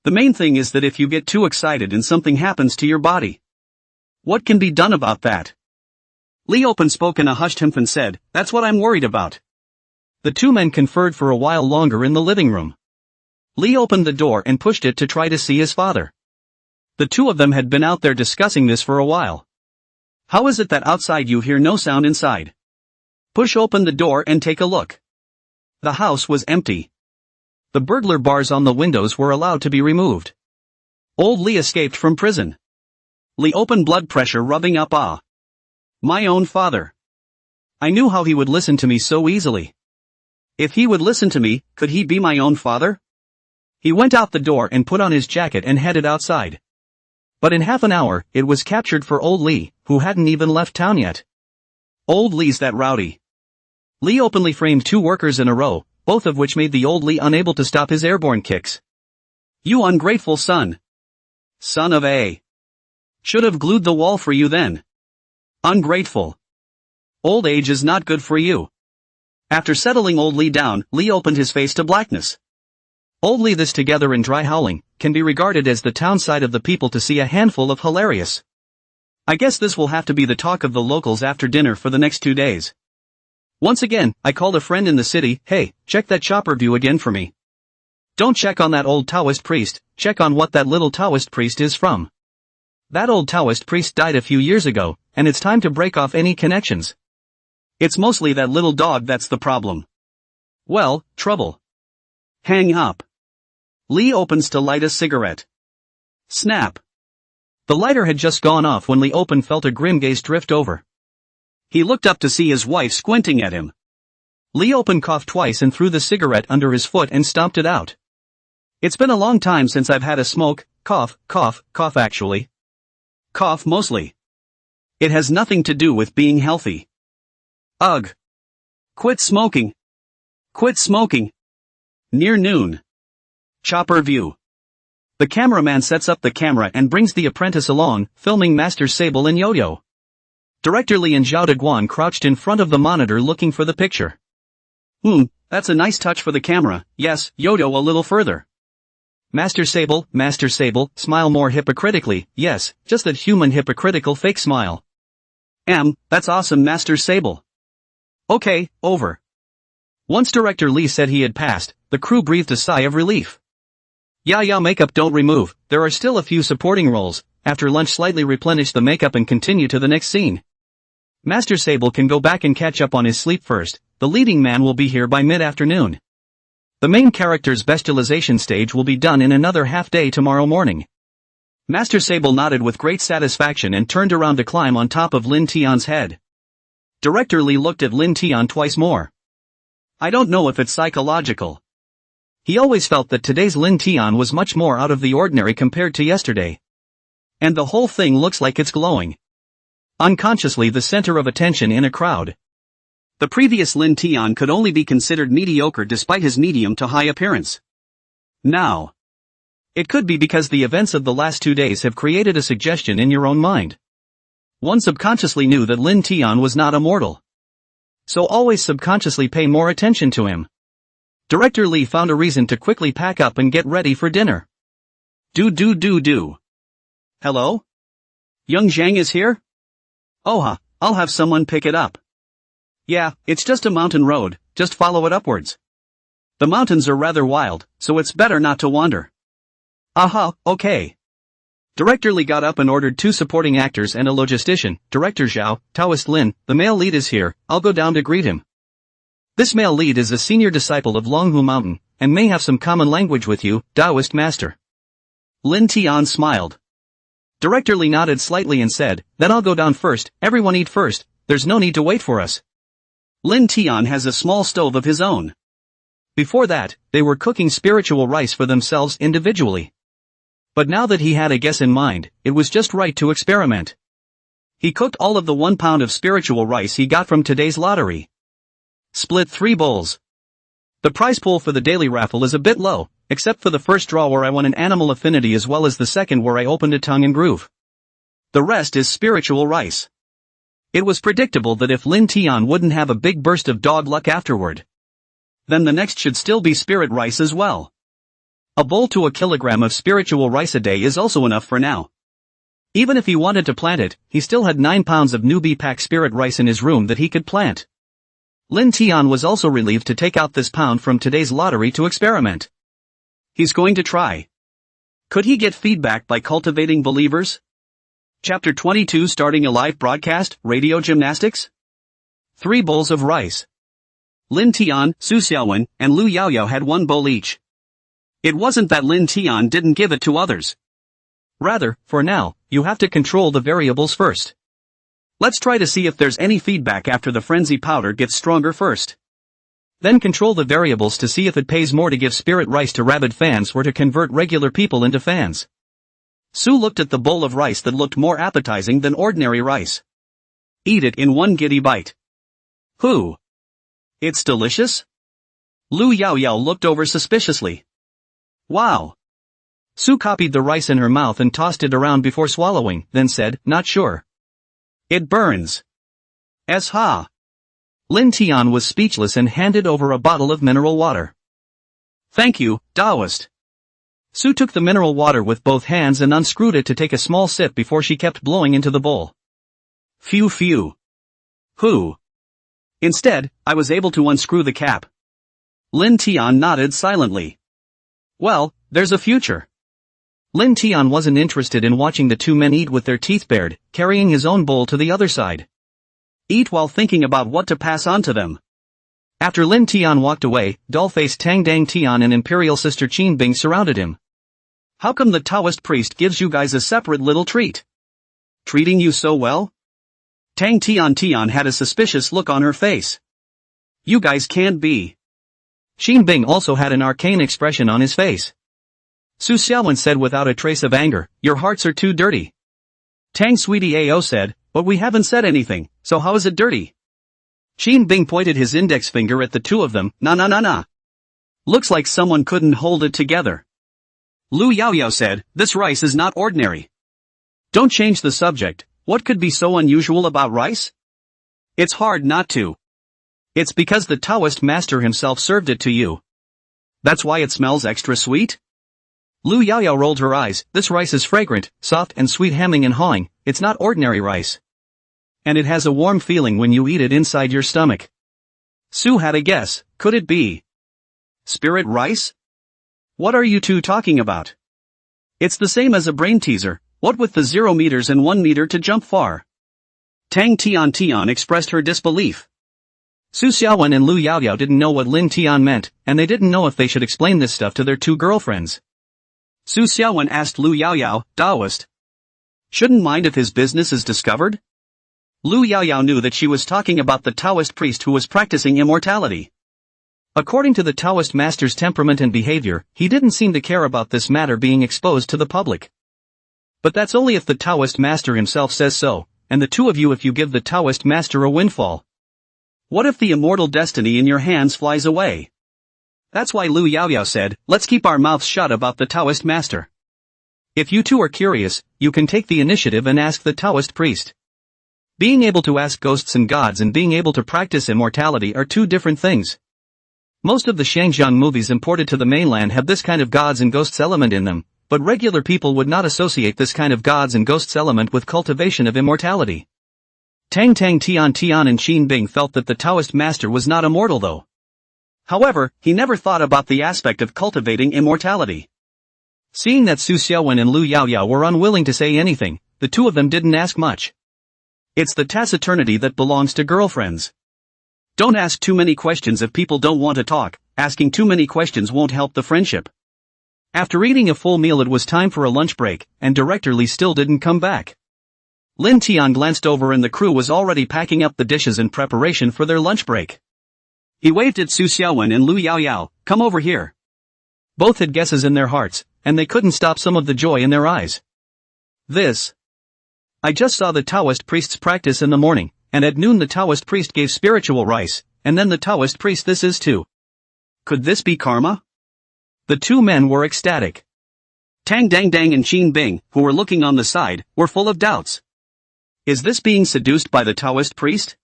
The main thing is that if you get too excited and something happens to your body. What can be done about that?" Li Open spoke in a hushed tone and said, "That's what I'm worried about." The two men conferred for a while longer in the living room. Li opened the door and pushed it to try to see his father. The two of them had been out there discussing this for a while. "How is it that outside you hear no sound inside? Push open the door and take a look." The house was empty. The burglar bars on the windows were allowed to be removed. Old Li escaped from prison. Li Open blood pressure rubbing up. My own father. I knew how he would listen to me so easily. If he would listen to me, could he be my own father? He went out the door and put on his jacket and headed outside. But in half an hour, it was captured for old Li, who hadn't even left town yet. Old Li's that rowdy. Li openly framed two workers in a row, both of which made the old Li unable to stop his airborne kicks. "You ungrateful son. Son of a. Should have glued the wall for you then. Ungrateful. Old age is not good for you." After settling old Li down, Li opened his face to blackness. Old Li, this together and dry howling, can be regarded as the town side of the people to see a handful of hilarious. I guess this will have to be the talk of the locals after dinner for the next 2 days. Once again, I called a friend in the city, "Hey, check that chopper view again for me. Don't check on that old Taoist priest, check on what that little Taoist priest is from. That old Taoist priest died a few years ago, and it's time to break off any connections. It's mostly that little dog that's the problem." Well, trouble. Hang up. Li opens to light a cigarette. Snap. The lighter had just gone off when Li Open felt a grim gaze drift over. He looked up to see his wife squinting at him. Li Open coughed twice and threw the cigarette under his foot and stomped it out. "It's been a long time since I've had a smoke, cough, cough, cough actually. Cough mostly. It has nothing to do with being healthy. Ugh. Quit smoking. Quit smoking. Near noon. Chopper view. The cameraman sets up the camera and brings the apprentice along, filming Master Sable and Yaoyao. Director Li and Zhao Deguan crouched in front of the monitor looking for the picture. That's a nice touch for the camera, yes, Yaoyao a little further. Master Sable, smile more hypocritically, yes, just that human hypocritical fake smile. That's awesome Master Sable. Okay, over. Once Director Li said he had passed, the crew breathed a sigh of relief. Yaoyao makeup don't remove, there are still a few supporting roles. After lunch slightly replenish the makeup and continue to the next scene. Master Sable can go back and catch up on his sleep first, the leading man will be here by mid-afternoon. The main character's bestialization stage will be done in another half day tomorrow morning. Master Sable nodded with great satisfaction and turned around to climb on top of Lin Tian's head. Director Li looked at Lin Tian twice more. I don't know if it's psychological. He always felt that today's Lin Tian was much more out of the ordinary compared to yesterday. And the whole thing looks like it's glowing. Unconsciously the center of attention in a crowd. The previous Lin Tian could only be considered mediocre despite his medium to high appearance. Now. It could be because the events of the last 2 days have created a suggestion in your own mind. One subconsciously knew that Lin Tian was not immortal. So always subconsciously pay more attention to him. Director Li found a reason to quickly pack up and get ready for dinner. Do. Hello? Young Zhang is here? Oh, I'll have someone pick it up. Yeah, it's just a mountain road, just follow it upwards. The mountains are rather wild, so it's better not to wander. Aha, okay. Director Lee got up and ordered 2 supporting actors and a logistician. Director Zhao, Taoist Lin, the male lead is here, I'll go down to greet him. This male lead is a senior disciple of Longhu Mountain, and may have some common language with you, Taoist master. Lin Tian smiled. Director Lee nodded slightly and said, then I'll go down first, everyone eat first, there's no need to wait for us. Lin Tian has a small stove of his own. Before that, they were cooking spiritual rice for themselves individually. But now that he had a guess in mind, it was just right to experiment. He cooked all of the 1 pound of spiritual rice he got from today's lottery. Split 3 bowls. The prize pool for the daily raffle is a bit low, except for the first draw where I won an animal affinity as well as the second where I opened a tongue and groove. The rest is spiritual rice. It was predictable that if Lin Tian wouldn't have a big burst of dog luck afterward, then the next should still be spirit rice as well. A bowl to a kilogram of spiritual rice a day is also enough for now. Even if he wanted to plant it, he still had 9 pounds of newbie pack spirit rice in his room that he could plant. Lin Tian was also relieved to take out this pound from today's lottery to experiment. He's going to try. Could he get feedback by cultivating believers? Chapter 22 Starting a live broadcast, radio gymnastics? 3 bowls of rice. Lin Tian, Su Xiaowen, and Lu Yaoyao had 1 bowl each. It wasn't that Lin Tian didn't give it to others. Rather, for now, you have to control the variables first. Let's try to see if there's any feedback after the frenzy powder gets stronger first. Then control the variables to see if it pays more to give spirit rice to rabid fans or to convert regular people into fans. Su looked at the bowl of rice that looked more appetizing than ordinary rice. Eat it in 1 giddy bite. Who? It's delicious? Lu Yaoyao looked over suspiciously. Wow. Su copied the rice in her mouth and tossed it around before swallowing, then said, not sure. It burns. Ha. Lin Tian was speechless and handed over a bottle of mineral water. Thank you, Taoist. Su took the mineral water with both hands and unscrewed it to take a small sip before she kept blowing into the bowl. Phew phew. Who? Instead, I was able to unscrew the cap. Lin Tian nodded silently. Well, there's a future. Lin Tian wasn't interested in watching the 2 men eat with their teeth bared, carrying his own bowl to the other side. Eat while thinking about what to pass on to them. After Lin Tian walked away, doll-faced Tang Dang Tian and imperial sister Qin Bing surrounded him. How come the Taoist priest gives you guys a separate little treat? Treating you so well? Tang Tian had a suspicious look on her face. You guys can't be. Qin Bing also had an arcane expression on his face. Su Xiaowen said without a trace of anger, your hearts are too dirty. Tang Sweetie Ao said, but we haven't said anything, so how is it dirty? Qin Bing pointed his index finger at the 2 of them, nah. Looks like someone couldn't hold it together. Lu Yaoyao said, this rice is not ordinary. Don't change the subject, what could be so unusual about rice? It's hard not to. It's because the Taoist master himself served it to you. That's why it smells extra sweet? Lu Yaoyao rolled her eyes, this rice is fragrant, soft and sweet hemming and hawing, it's not ordinary rice. And it has a warm feeling when you eat it inside your stomach. Su had a guess, could it be spirit rice? What are you 2 talking about? It's the same as a brain teaser, what with the 0 meters and 1 meter to jump far? Tang Tian expressed her disbelief. Su Xiaowen and Lu Yaoyao didn't know what Lin Tian meant, and they didn't know if they should explain this stuff to their 2 girlfriends. Su Xiaowen asked Lu Yaoyao, Taoist. Shouldn't mind if his business is discovered? Lu Yaoyao knew that she was talking about the Taoist priest who was practicing immortality. According to the Taoist master's temperament and behavior, he didn't seem to care about this matter being exposed to the public. But that's only if the Taoist master himself says so, and the 2 of you if you give the Taoist master a windfall. What if the immortal destiny in your hands flies away? That's why Lu Yaoyao said, let's keep our mouths shut about the Taoist master. If you 2 are curious, you can take the initiative and ask the Taoist priest. Being able to ask ghosts and gods and being able to practice immortality are 2 different things. Most of the Shangjiang movies imported to the mainland have this kind of gods and ghosts element in them, but regular people would not associate this kind of gods and ghosts element with cultivation of immortality. Tang Tian and Qin Bing felt that the Taoist master was not immortal though. However, he never thought about the aspect of cultivating immortality. Seeing that Su Xiaowen and Lu Yaoyao were unwilling to say anything, the two of them didn't ask much. It's the taciturnity that belongs to girlfriends. Don't ask too many questions if people don't want to talk. Asking too many questions won't help the friendship. After eating a full meal, it was time for a lunch break, and Director Li still didn't come back. Lin Tian glanced over and the crew was already packing up the dishes in preparation for their lunch break. He waved at Su Xiaowen and Lu Yaoyao, "Come over here." Both had guesses in their hearts, and they couldn't stop some of the joy in their eyes. I just saw the Taoist priests practice in the morning, and at noon the Taoist priest gave spiritual rice, and then the Taoist priest this is too. Could this be karma? The two men were ecstatic. Tang Dang Dang and Qin Bing, who were looking on the side, were full of doubts. Is this being seduced by the Taoist priest?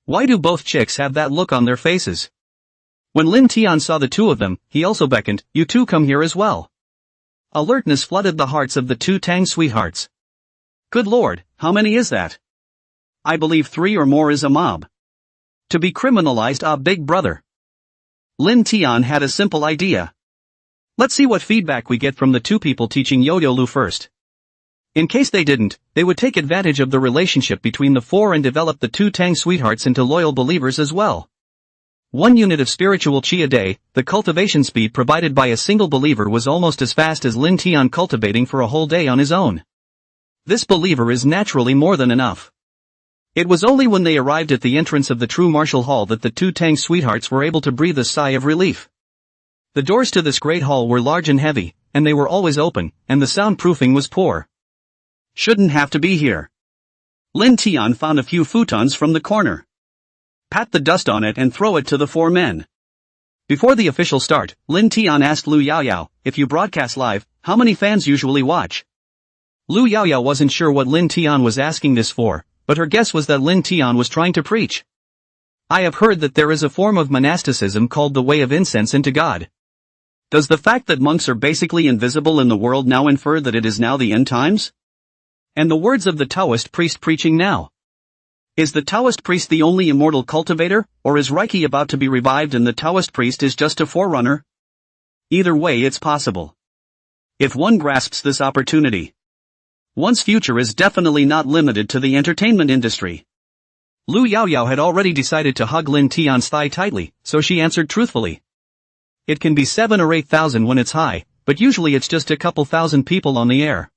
Why do both chicks have that look on their faces? When Lin Tian saw the two of them, he also beckoned, "You two come here as well." Alertness flooded the hearts of the two Tang sweethearts. Good lord, how many is that? I believe 3 or more is a mob. To be criminalized, a big brother. Lin Tian had a simple idea. Let's see what feedback we get from the two people teaching Yaoyao first. In case they didn't, they would take advantage of the relationship between the four and develop the two Tang sweethearts into loyal believers as well. 1 unit of spiritual chi a day, the cultivation speed provided by a single believer was almost as fast as Lin Tian cultivating for a whole day on his own. This believer is naturally more than enough. It was only when they arrived at the entrance of the true martial hall that the two Tang sweethearts were able to breathe a sigh of relief. The doors to this great hall were large and heavy, and they were always open, and the soundproofing was poor. Shouldn't have to be here. Lin Tian found a few futons from the corner. Pat the dust on it and throw it to the 4 men. Before the official start, Lin Tian asked Lu Yaoyao, "If you broadcast live, how many fans usually watch?" Lu Yaoyao wasn't sure what Lin Tian was asking this for, but her guess was that Lin Tian was trying to preach. I have heard that there is a form of monasticism called the way of incense into God. Does the fact that monks are basically invisible in the world now infer that it is now the end times? And the words of the Taoist priest preaching now? Is the Taoist priest the only immortal cultivator, or is Reiki about to be revived and the Taoist priest is just a forerunner? Either way, it's possible. If one grasps this opportunity, one's future is definitely not limited to the entertainment industry. Lu Yaoyao had already decided to hug Lin Tian's thigh tightly, so she answered truthfully. It can be 7 or 8,000 when it's high, but usually it's just a couple thousand people on the air.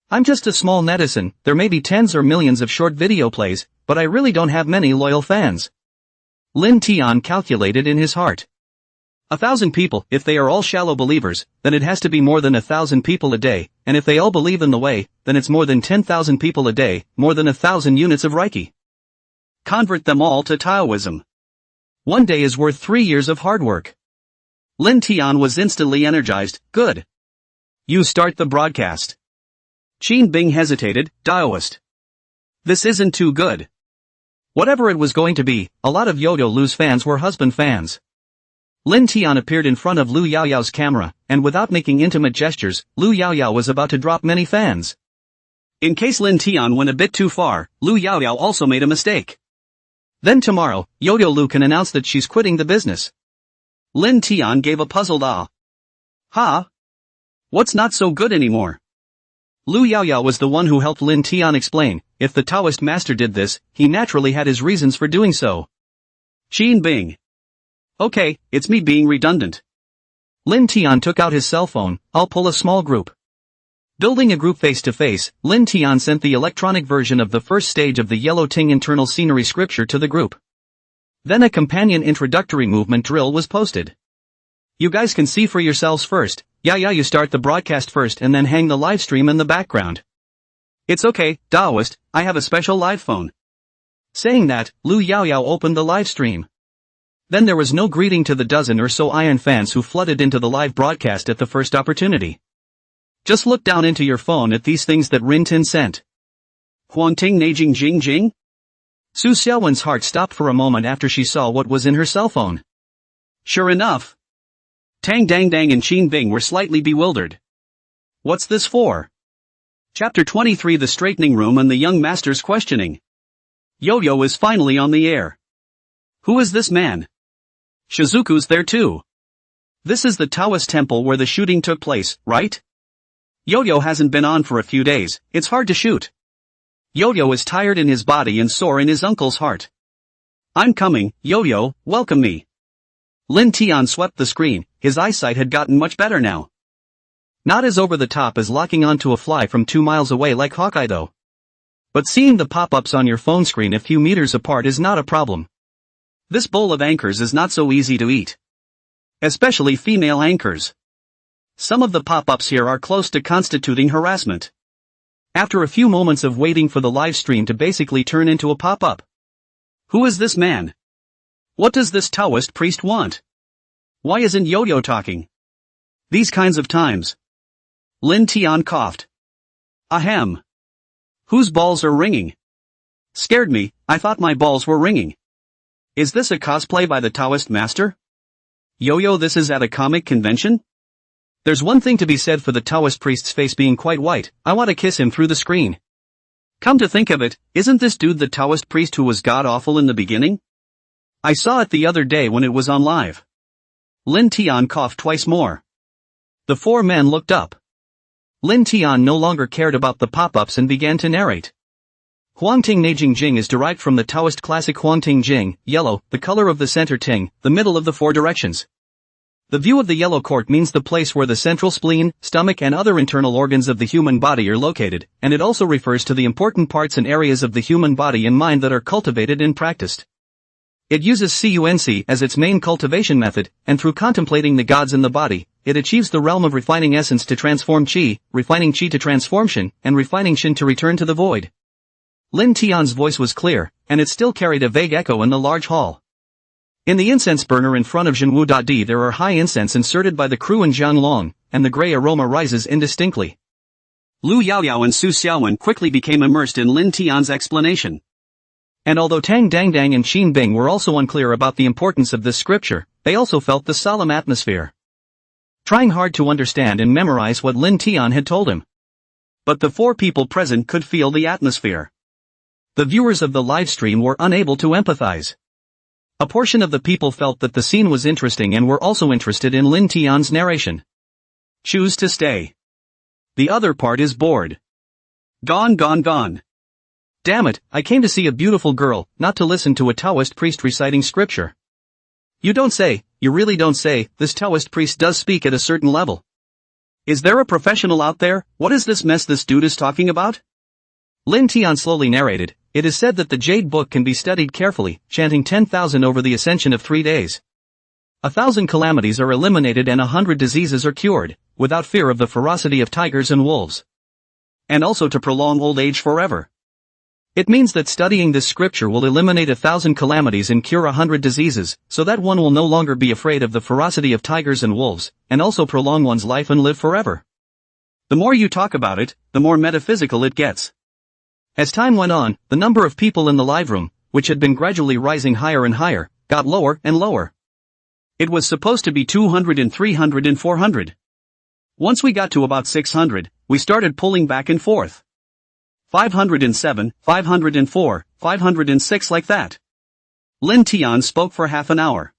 I'm just a small netizen, there may be tens or millions of short video plays, but I really don't have many loyal fans. Lin Tian calculated in his heart. 1,000 people, if they are all shallow believers, then it has to be more than 1,000 people a day, and if they all believe in the way, then it's more than 10,000 people a day, more than 1,000 units of Reiki. Convert them all to Taoism. 1 day is worth 3 years of hard work. Lin Tian was instantly energized. Good. You start the broadcast. Qin Bing hesitated. Taoist. This isn't too good. Whatever it was going to be, a lot of Yaoyao fans were husband fans. Lin Tian appeared in front of Lu Yaoyao's camera, and without making intimate gestures, Lu Yaoyao was about to drop many fans. In case Lin Tian went a bit too far, Lu Yaoyao also made a mistake. Then tomorrow, Yaoyao can announce that she's quitting the business. Lin Tian gave a puzzled ah. Ha? What's not so good anymore? Lu Yaoyao was the one who helped Lin Tian explain, if the Taoist master did this, he naturally had his reasons for doing so. Qin Bing. Okay, it's me being redundant. Lin Tian took out his cell phone. I'll pull a small group. Building a group face-to-face, Lin Tian sent the electronic version of the first stage of the Yellow Ting internal scenery scripture to the group. Then a companion introductory movement drill was posted. You guys can see for yourselves first. Yeah, you start the broadcast first and then hang the live stream in the background. It's okay, Taoist, I have a special live phone. Saying that, Lu Yaoyao opened the live stream. Then there was no greeting to the dozen or so Iron fans who flooded into the live broadcast at the first opportunity. Just look down into your phone at these things that Rintin sent. Huanting Neijing Jing Jing? Su Xiaowen's heart stopped for a moment after she saw what was in her cell phone. Sure enough. Tang Dang Dang and Qin Bing were slightly bewildered. What's this for? Chapter 23 The Straightening Room and the Young Master's Questioning. Yaoyao is finally on the air. Who is this man? Shizuku's there too. This is the Taoist temple where the shooting took place, right? Yaoyao hasn't been on for a few days, it's hard to shoot. Yaoyao is tired in his body and sore in his uncle's heart. I'm coming, Yaoyao, welcome me. Lin Tian swept the screen, his eyesight had gotten much better now. Not as over the top as locking onto a fly from 2 miles away like Hawkeye though. But seeing the pop-ups on your phone screen a few meters apart is not a problem. This bowl of anchors is not so easy to eat. Especially female anchors. Some of the pop-ups here are close to constituting harassment. After a few moments of waiting for the live stream to basically turn into a pop-up. Who is this man? What does this Taoist priest want? Why isn't Yaoyao talking? These kinds of times. Lin Tian coughed. Ahem. Whose balls are ringing? Scared me, I thought my balls were ringing. Is this a cosplay by the Taoist master? Yaoyao, this is at a comic convention? There's one thing to be said for the Taoist priest's face being quite white, I want to kiss him through the screen. Come to think of it, isn't this dude the Taoist priest who was god-awful in the beginning? I saw it the other day when it was on live. Lin Tian coughed twice more. The 4 men looked up. Lin Tian no longer cared about the pop-ups and began to narrate. Huangting Neijing Jing is derived from the Taoist classic Huangting Jing, yellow, the color of the center Ting, the middle of the 4 directions. The view of the yellow court means the place where the central spleen, stomach and other internal organs of the human body are located, and it also refers to the important parts and areas of the human body and mind that are cultivated and practiced. It uses CUNC as its main cultivation method, and through contemplating the gods in the body, it achieves the realm of refining essence to transform Qi, refining Qi to transform Shin, and refining Shin to return to the void. Lin Tian's voice was clear, and it still carried a vague echo in the large hall. In the incense burner in front of Zhenwu Dadi there are high incense inserted by the crew in Jianglong, and the gray aroma rises indistinctly. Lu Yaoyao and Su Xiaowen quickly became immersed in Lin Tian's explanation. And although Tang Dangdang and Qin Bing were also unclear about the importance of this scripture, they also felt the solemn atmosphere. Trying hard to understand and memorize what Lin Tian had told him. But the 4 people present could feel the atmosphere. The viewers of the live stream were unable to empathize. A portion of the people felt that the scene was interesting and were also interested in Lin Tian's narration. Choose to stay. The other part is bored. Gone. Damn it, I came to see a beautiful girl, not to listen to a Taoist priest reciting scripture. You don't say, you really don't say, this Taoist priest does speak at a certain level. Is there a professional out there? What is this mess this dude is talking about? Lin Tian slowly narrated, it is said that the Jade Book can be studied carefully, chanting 10,000 over the ascension of 3 days. 1,000 calamities are eliminated and 100 diseases are cured, without fear of the ferocity of tigers and wolves. And also to prolong old age forever. It means that studying this scripture will eliminate 1,000 calamities and cure 100 diseases, so that one will no longer be afraid of the ferocity of tigers and wolves, and also prolong one's life and live forever. The more you talk about it, the more metaphysical it gets. As time went on, the number of people in the live room, which had been gradually rising higher and higher, got lower and lower. It was supposed to be 200 and 300 and 400. Once we got to about 600, we started pulling back and forth. 507, 504, 506 like that. Lin Tian spoke for half an hour.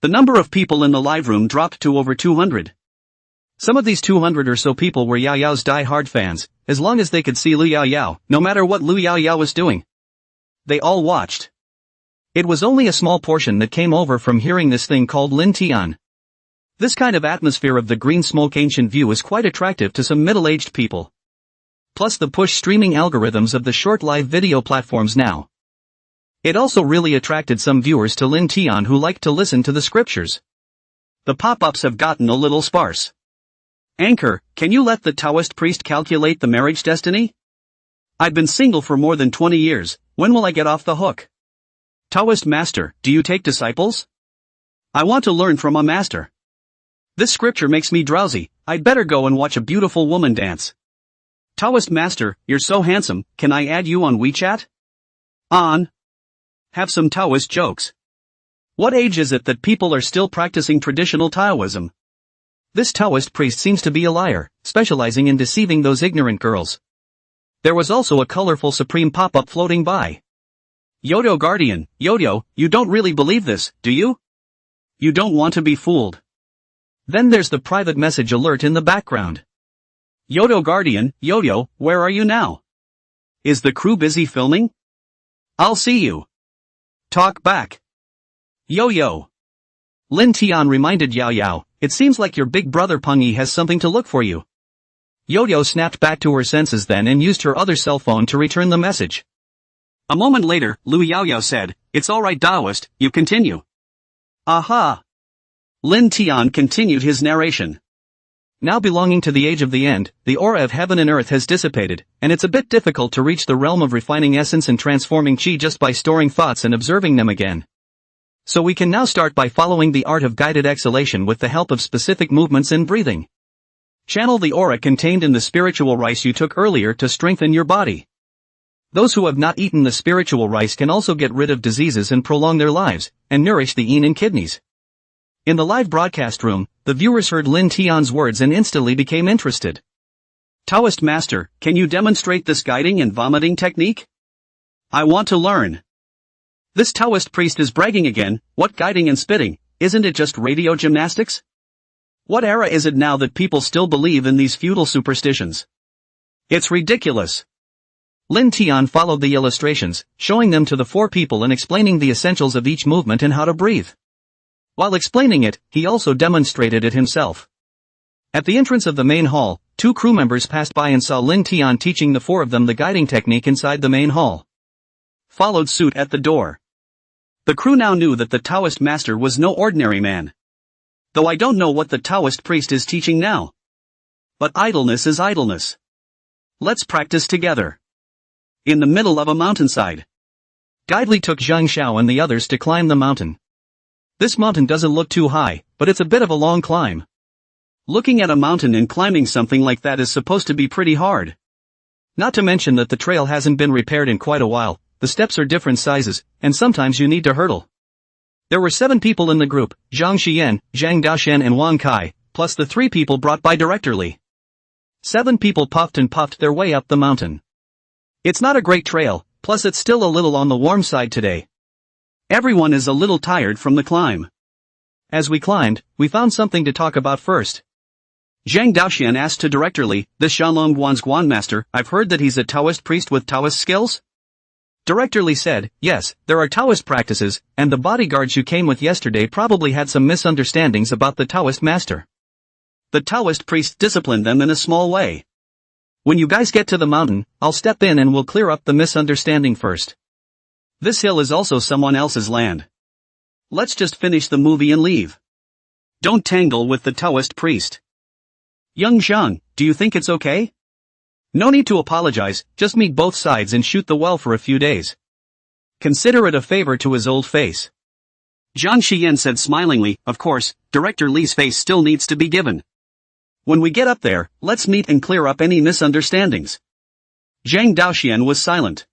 The number of people in the live room dropped to over 200. Some of these 200 or so people were Yaoyao's die-hard fans, as long as they could see Lu Yaoyao, no matter what Lu Yaoyao was doing. They all watched. It was only a small portion that came over from hearing this thing called Lin Tian. This kind of atmosphere of the green smoke ancient view is quite attractive to some middle-aged people. Plus the push streaming algorithms of the short live video platforms now. It also really attracted some viewers to Lin Tian who liked to listen to the scriptures. The pop-ups have gotten a little sparse. Anchor, can you let the Taoist priest calculate the marriage destiny? I've been single for more than 20 years, when will I get off the hook? Taoist master, do you take disciples? I want to learn from a master. This scripture makes me drowsy, I'd better go and watch a beautiful woman dance. Taoist master, you're so handsome, can I add you on WeChat? On. Have some Taoist jokes. What age is it that people are still practicing traditional Taoism? This Taoist priest seems to be a liar, specializing in deceiving those ignorant girls. There was also a colorful supreme pop-up floating by. Yaoyao Guardian, Yaoyao, you don't really believe this, do you? You don't want to be fooled. Then there's the private message alert in the background. Yodo Guardian, Yodo, where are you now? Is the crew busy filming? I'll see you. Talk back. Yo. Lin Tian reminded Yaoyao, it seems like your big brother Pengyi has something to look for you. Yoyo snapped back to her senses then and used her other cell phone to return the message. A moment later, Lu Yaoyao said, it's alright Taoist, you continue. Aha! Lin Tian continued his narration. Now belonging to the age of the end, the aura of heaven and earth has dissipated, and it's a bit difficult to reach the realm of refining essence and transforming chi just by storing thoughts and observing them again. So we can now start by following the art of guided exhalation with the help of specific movements and breathing. Channel the aura contained in the spiritual rice you took earlier to strengthen your body. Those who have not eaten the spiritual rice can also get rid of diseases and prolong their lives, and nourish the yin and kidneys. In the live broadcast room, the viewers heard Lin Tian's words and instantly became interested. Taoist master, can you demonstrate this guiding and vomiting technique? I want to learn. This Taoist priest is bragging again, what guiding and spitting, isn't it just radio gymnastics? What era is it now that people still believe in these feudal superstitions? It's ridiculous. Lin Tian followed the illustrations, showing them to the four people and explaining the essentials of each movement and how to breathe. While explaining it, he also demonstrated it himself. At the entrance of the main hall, two crew members passed by and saw Lin Tian teaching the four of them the guiding technique inside the main hall. Followed suit at the door. The crew now knew that the Taoist master was no ordinary man. Though I don't know what the Taoist priest is teaching now. But idleness is idleness. Let's practice together. In the middle of a mountainside. Guide Li took Zhang Xiao and the others to climb the mountain. This mountain doesn't look too high, but it's a bit of a long climb. Looking at a mountain and climbing something like that is supposed to be pretty hard. Not to mention that the trail hasn't been repaired in quite a while, the steps are different sizes, and sometimes you need to hurdle. There were 7 people in the group, Zhang Xian, Zhang Daoshan and Wang Kai, plus the 3 people brought by Director Li. 7 people puffed and puffed their way up the mountain. It's not a great trail, plus it's still a little on the warm side today. Everyone is a little tired from the climb. As we climbed, we found something to talk about first. Zhang Daoshan asked to Director Li, this Shanlong Guan's Guan master, I've heard that he's a Taoist priest with Taoist skills? Director Li said, yes, there are Taoist practices, and the bodyguards you came with yesterday probably had some misunderstandings about the Taoist master. The Taoist priest disciplined them in a small way. When you guys get to the mountain, I'll step in and we'll clear up the misunderstanding first. This hill is also someone else's land. Let's just finish the movie and leave. Don't tangle with the Taoist priest. Young Zhang, do you think it's okay? No need to apologize, just meet both sides and shoot the well for a few days. Consider it a favor to his old face. Zhang Xian said smilingly, of course, Director Li's face still needs to be given. When we get up there, let's meet and clear up any misunderstandings. Zhang Daoshan was silent.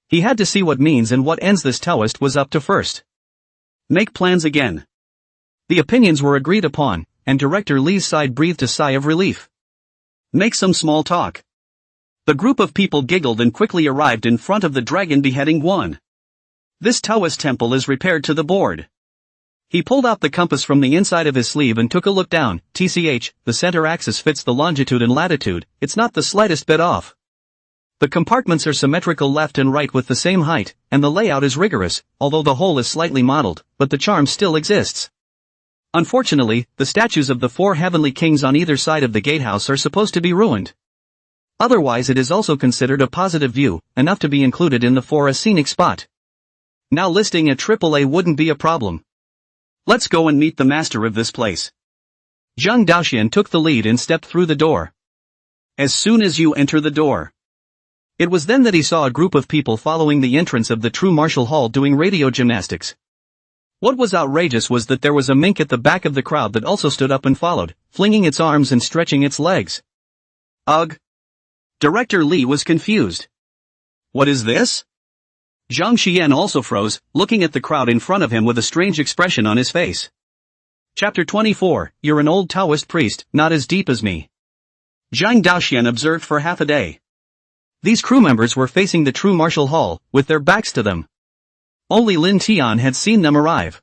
He had to see what means and what ends this Taoist was up to first. Make plans again. The opinions were agreed upon, and Director Li's side breathed a sigh of relief. Make some small talk. The group of people giggled and quickly arrived in front of the dragon beheading one. This Taoist temple is repaired to the board. He pulled out the compass from the inside of his sleeve and took a look down. TCH, the center axis fits the longitude and latitude, it's not the slightest bit off. The compartments are symmetrical left and right with the same height, and the layout is rigorous, although the whole is slightly modeled, but the charm still exists. Unfortunately, the statues of the 4 heavenly kings on either side of the gatehouse are supposed to be ruined. Otherwise it is also considered a positive view, enough to be included in the for a scenic spot. Now listing a AAA wouldn't be a problem. Let's go and meet the master of this place. Zhang Daoshan took the lead and stepped through the door. As soon as you enter the door. It was then that he saw a group of people following the entrance of the true martial hall doing radio gymnastics. What was outrageous was that there was a mink at the back of the crowd that also stood up and followed, flinging its arms and stretching its legs. Ugh! Director Li was confused. What is this? Zhang Xian also froze, looking at the crowd in front of him with a strange expression on his face. Chapter 24, You're an old Taoist priest, not as deep as me. Zhang Daoshan observed for half a day. These crew members were facing the true martial hall, with their backs to them. Only Lin Tian had seen them arrive.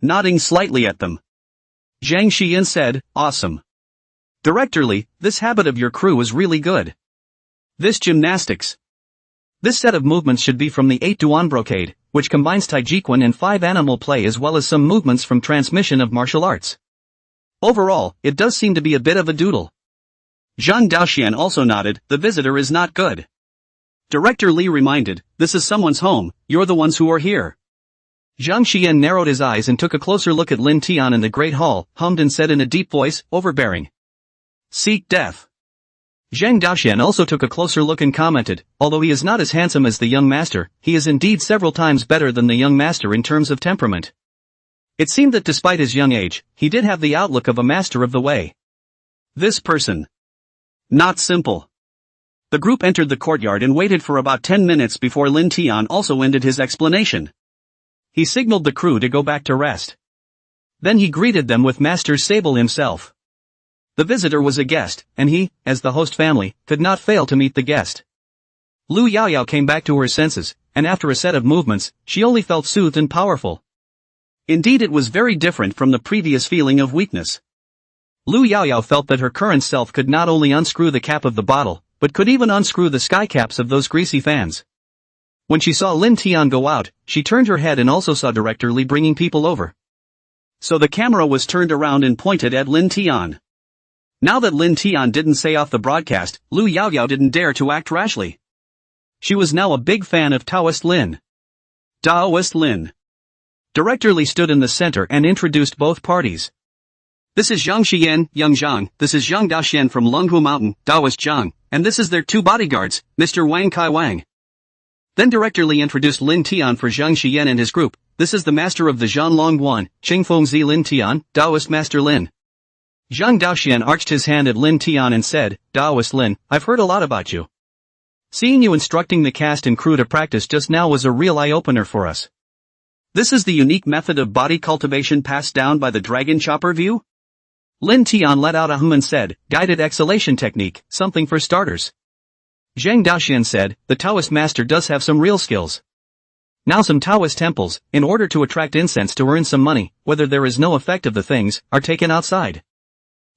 Nodding slightly at them. Zhang Xian said, awesome. Director Li, this habit of your crew is really good. This gymnastics. This set of movements should be from the 8 Duan brocade, which combines Taijiquan and 5 animal play as well as some movements from transmission of martial arts. Overall, it does seem to be a bit of a doodle. Zhang Daoxian also nodded, the visitor is not good. Director Li reminded, this is someone's home, you're the ones who are here. Zhang Xian narrowed his eyes and took a closer look at Lin Tian in the Great Hall, hummed and said in a deep voice, overbearing. Seek death. Zhang Daoxian also took a closer look and commented, although he is not as handsome as the young master, he is indeed several times better than the young master in terms of temperament. It seemed that despite his young age, he did have the outlook of a master of the way. This person. Not simple. The group entered the courtyard and waited for about 10 minutes before Lin Tian also ended his explanation. He signaled the crew to go back to rest. Then he greeted them with Master Sable himself. The visitor was a guest, and he, as the host family, could not fail to meet the guest. Lu Yaoyao came back to her senses, and after a set of movements, she only felt soothed and powerful. Indeed, it was very different from the previous feeling of weakness. Lu Yaoyao felt that her current self could not only unscrew the cap of the bottle, but could even unscrew the sky caps of those greasy fans. When she saw Lin Tian go out, she turned her head and also saw Director Li bringing people over. So the camera was turned around and pointed at Lin Tian. Now that Lin Tian didn't say off the broadcast, Lu Yaoyao didn't dare to act rashly. She was now a big fan of Taoist Lin. Taoist Lin. Director Li stood in the center and introduced both parties. This is Zhang Xian, Young Zhang, this is Zhang Daoxian from Lunghu Mountain, Taoist Zhang, and this is their 2 bodyguards, Mr. Wang Kai Wang. Then Director Li introduced Lin Tian for Zhang Xian and his group, this is the master of the Zhanlong Guan, Qingfeng Zi Lin Tian, Taoist Master Lin. Zhang Daoxian arched his hand at Lin Tian and said, Taoist Lin, I've heard a lot about you. Seeing you instructing the cast and crew to practice just now was a real eye-opener for us. This is the unique method of body cultivation passed down by the Dragon Chopper view? Lin Tian let out a hum and said, guided exhalation technique, something for starters. Zhang Daoxian said, the Taoist master does have some real skills. Now some Taoist temples, in order to attract incense to earn some money, whether there is no effect of the things, are taken outside.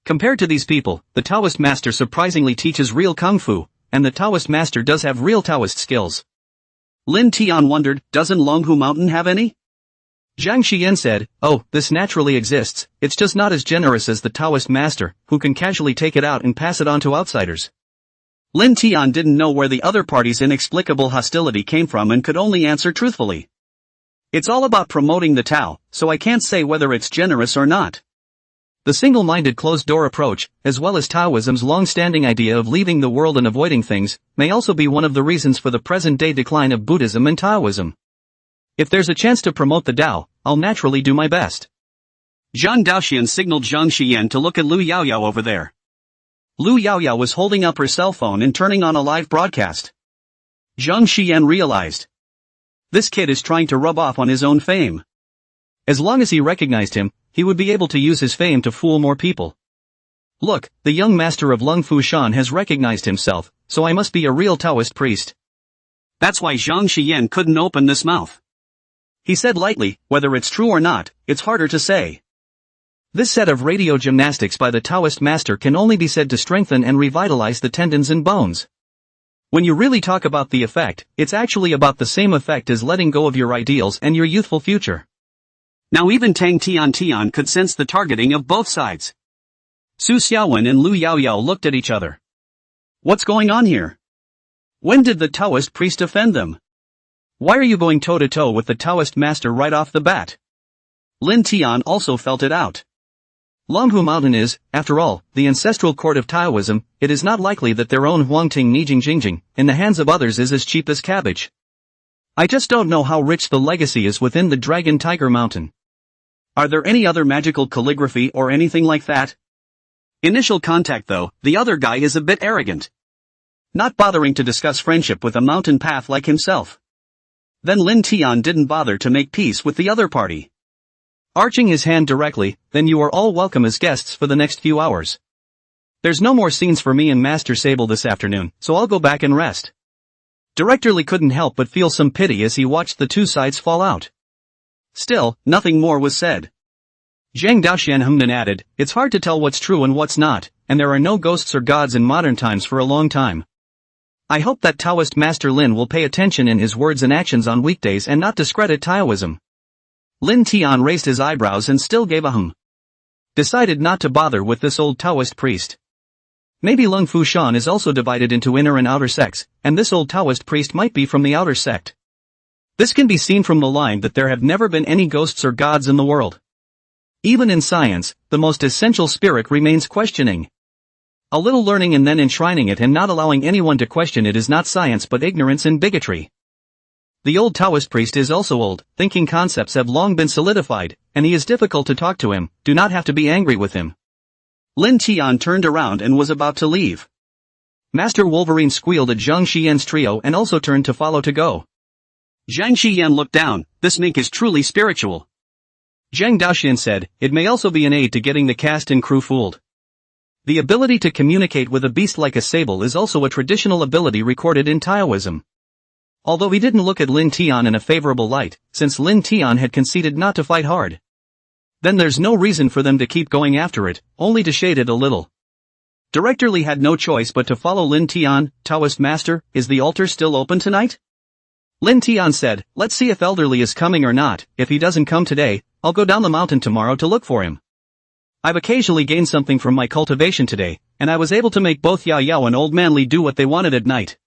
Compared to these people, the Taoist master surprisingly teaches real kung fu, and the Taoist master does have real Taoist skills. Lin Tian wondered, doesn't Longhu Mountain have any? Zhang Xian said, oh, this naturally exists, it's just not as generous as the Taoist master, who can casually take it out and pass it on to outsiders. Lin Tian didn't know where the other party's inexplicable hostility came from and could only answer truthfully. It's all about promoting the Tao, so I can't say whether it's generous or not. The single-minded closed-door approach, as well as Taoism's long-standing idea of leaving the world and avoiding things, may also be one of the reasons for the present-day decline of Buddhism and Taoism. If there's a chance to promote the Tao, I'll naturally do my best. Zhang Daoxian signaled Zhang Xian to look at Lu Yaoyao over there. Lu Yaoyao was holding up her cell phone and turning on a live broadcast. Zhang Xian realized. This kid is trying to rub off on his own fame. As long as he recognized him, he would be able to use his fame to fool more people. Look, the young master of Lung Fu Shan has recognized himself, so I must be a real Taoist priest. That's why Zhang Xian couldn't open this mouth. He said lightly, whether it's true or not, it's harder to say. This set of radio gymnastics by the Taoist master can only be said to strengthen and revitalize the tendons and bones. When you really talk about the effect, it's actually about the same effect as letting go of your ideals and your youthful future. Now even Tang Tian could sense the targeting of both sides. Su Xiaowen and Lu Yaoyao looked at each other. What's going on here? When did the Taoist priest offend them? Why are you going toe-to-toe with the Taoist master right off the bat? Lin Tian also felt it out. Longhu Mountain is, after all, the ancestral court of Taoism. It is not likely that their own Huangting Nijing Jingjing, in the hands of others is as cheap as cabbage. I just don't know how rich the legacy is within the Dragon Tiger Mountain. Are there any other magical calligraphy or anything like that? Initial contact though, the other guy is a bit arrogant. Not bothering to discuss friendship with a mountain path like himself. Then Lin Tian didn't bother to make peace with the other party. Arching his hand directly, then you are all welcome as guests for the next few hours. There's no more scenes for me and Master Sable this afternoon, so I'll go back and rest. Director Li couldn't help but feel some pity as he watched the two sides fall out. Still, nothing more was said. Zhang Daoxian hummed and added, it's hard to tell what's true and what's not, and there are no ghosts or gods in modern times for a long time. I hope that Taoist Master Lin will pay attention in his words and actions on weekdays and not discredit Taoism. Lin Tian raised his eyebrows and still gave a hum. Decided not to bother with this old Taoist priest. Maybe Lung Fu Shan is also divided into inner and outer sects, and this old Taoist priest might be from the outer sect. This can be seen from the line that there have never been any ghosts or gods in the world. Even in science, the most essential spirit remains questioning. A little learning and then enshrining it and not allowing anyone to question it is not science but ignorance and bigotry. The old Taoist priest is also old, thinking concepts have long been solidified, and he is difficult to talk to him, do not have to be angry with him. Lin Tian turned around and was about to leave. Master Wolverine squealed at Zhang Xian's trio and also turned to follow to go. Zhang Xian looked down, this mink is truly spiritual. Zhang Daoxian said, it may also be an aid to getting the cast and crew fooled. The ability to communicate with a beast like a sable is also a traditional ability recorded in Taoism. Although he didn't look at Lin Tian in a favorable light, since Lin Tian had conceded not to fight hard. Then there's no reason for them to keep going after it, only to shade it a little. Director Li had no choice but to follow Lin Tian. Taoist Master, is the altar still open tonight? Lin Tian said, let's see if Elder Li is coming or not. If he doesn't come today, I'll go down the mountain tomorrow to look for him. I've occasionally gained something from my cultivation today, and I was able to make both Yaoyao and Old Man Li do what they wanted at night.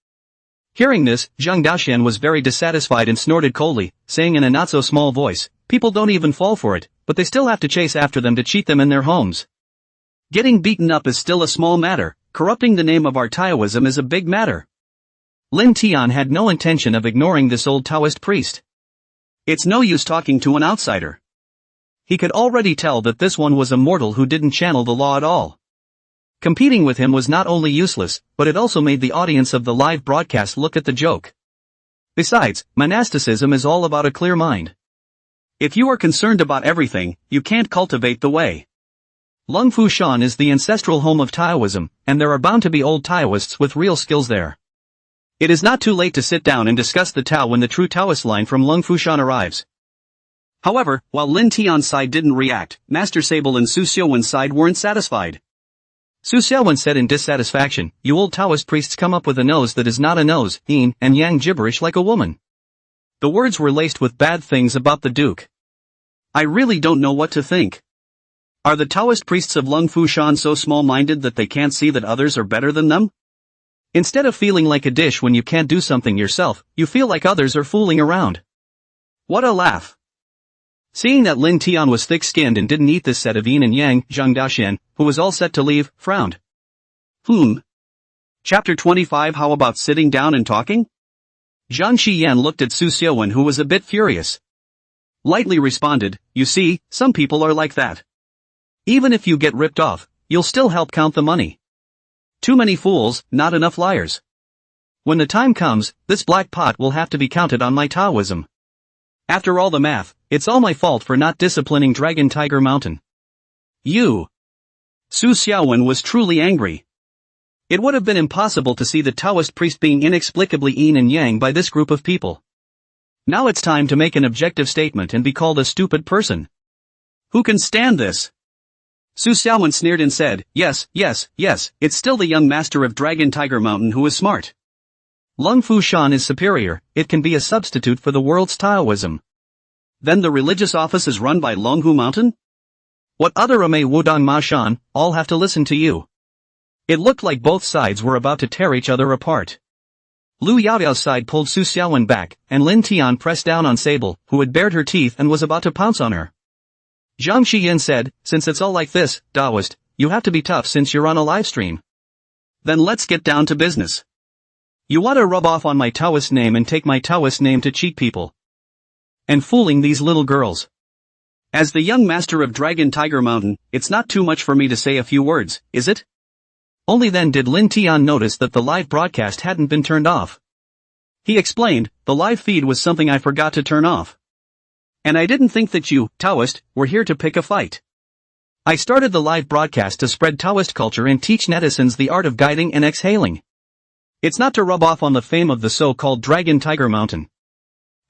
Hearing this, Zhang Daoxian was very dissatisfied and snorted coldly, saying in a not-so-small voice, people don't even fall for it, but they still have to chase after them to cheat them in their homes. Getting beaten up is still a small matter, corrupting the name of our Taoism is a big matter. Lin Tian had no intention of ignoring this old Taoist priest. It's no use talking to an outsider. He could already tell that this one was a mortal who didn't channel the law at all. Competing with him was not only useless, but it also made the audience of the live broadcast look at the joke. Besides, monasticism is all about a clear mind. If you are concerned about everything, you can't cultivate the way. Lung Fu Shan is the ancestral home of Taoism, and there are bound to be old Taoists with real skills there. It is not too late to sit down and discuss the Tao when the true Taoist line from Lung Fu Shan arrives. However, while Lin Tian's side didn't react, Master Sable and Su Xiaowen's side weren't satisfied. Su Xiaowen said in dissatisfaction, you old Taoist priests come up with a nose that is not a nose, yin and yang gibberish like a woman. The words were laced with bad things about the Duke. I really don't know what to think. Are the Taoist priests of Lung Fu Shan so small-minded that they can't see that others are better than them? Instead of feeling like a dish when you can't do something yourself, you feel like others are fooling around. What a laugh. Seeing that Lin Tian was thick-skinned and didn't eat this set of yin and yang, Zhang Daoxian, who was all set to leave, frowned. Chapter 25 How about sitting down and talking? Zhang Xiyan looked at Su Xiaowen who was a bit furious. Lightly responded, you see, some people are like that. Even if you get ripped off, you'll still help count the money. Too many fools, not enough liars. When the time comes, this black pot will have to be counted on my Taoism. After all the math, it's all my fault for not disciplining Dragon Tiger Mountain. You. Su Xiaowen was truly angry. It would have been impossible to see the Taoist priest being inexplicably yin and yang by this group of people. Now it's time to make an objective statement and be called a stupid person. Who can stand this? Su Xiaowen sneered and said, yes, it's still the young master of Dragon Tiger Mountain who is smart. Lung Fu Shan is superior, it can be a substitute for the world's Taoism. Then the religious office is run by Longhu Mountain? What other Ame Wudong Ma Shan, all have to listen to you. It looked like both sides were about to tear each other apart. Lu Yaoyao's side pulled Su Xiaowen back, and Lin Tian pressed down on Sable, who had bared her teeth and was about to pounce on her. Zhang Xiyan said, since it's all like this, Taoist, you have to be tough since you're on a live stream. Then let's get down to business. You want to rub off on my Taoist name and take my Taoist name to cheat people. And fooling these little girls. As the young master of Dragon Tiger Mountain, it's not too much for me to say a few words, is it? Only then did Lin Tian notice that the live broadcast hadn't been turned off. He explained, the live feed was something I forgot to turn off. And I didn't think that you, Taoist, were here to pick a fight. I started the live broadcast to spread Taoist culture and teach netizens the art of guiding and exhaling. It's not to rub off on the fame of the so-called Dragon Tiger Mountain.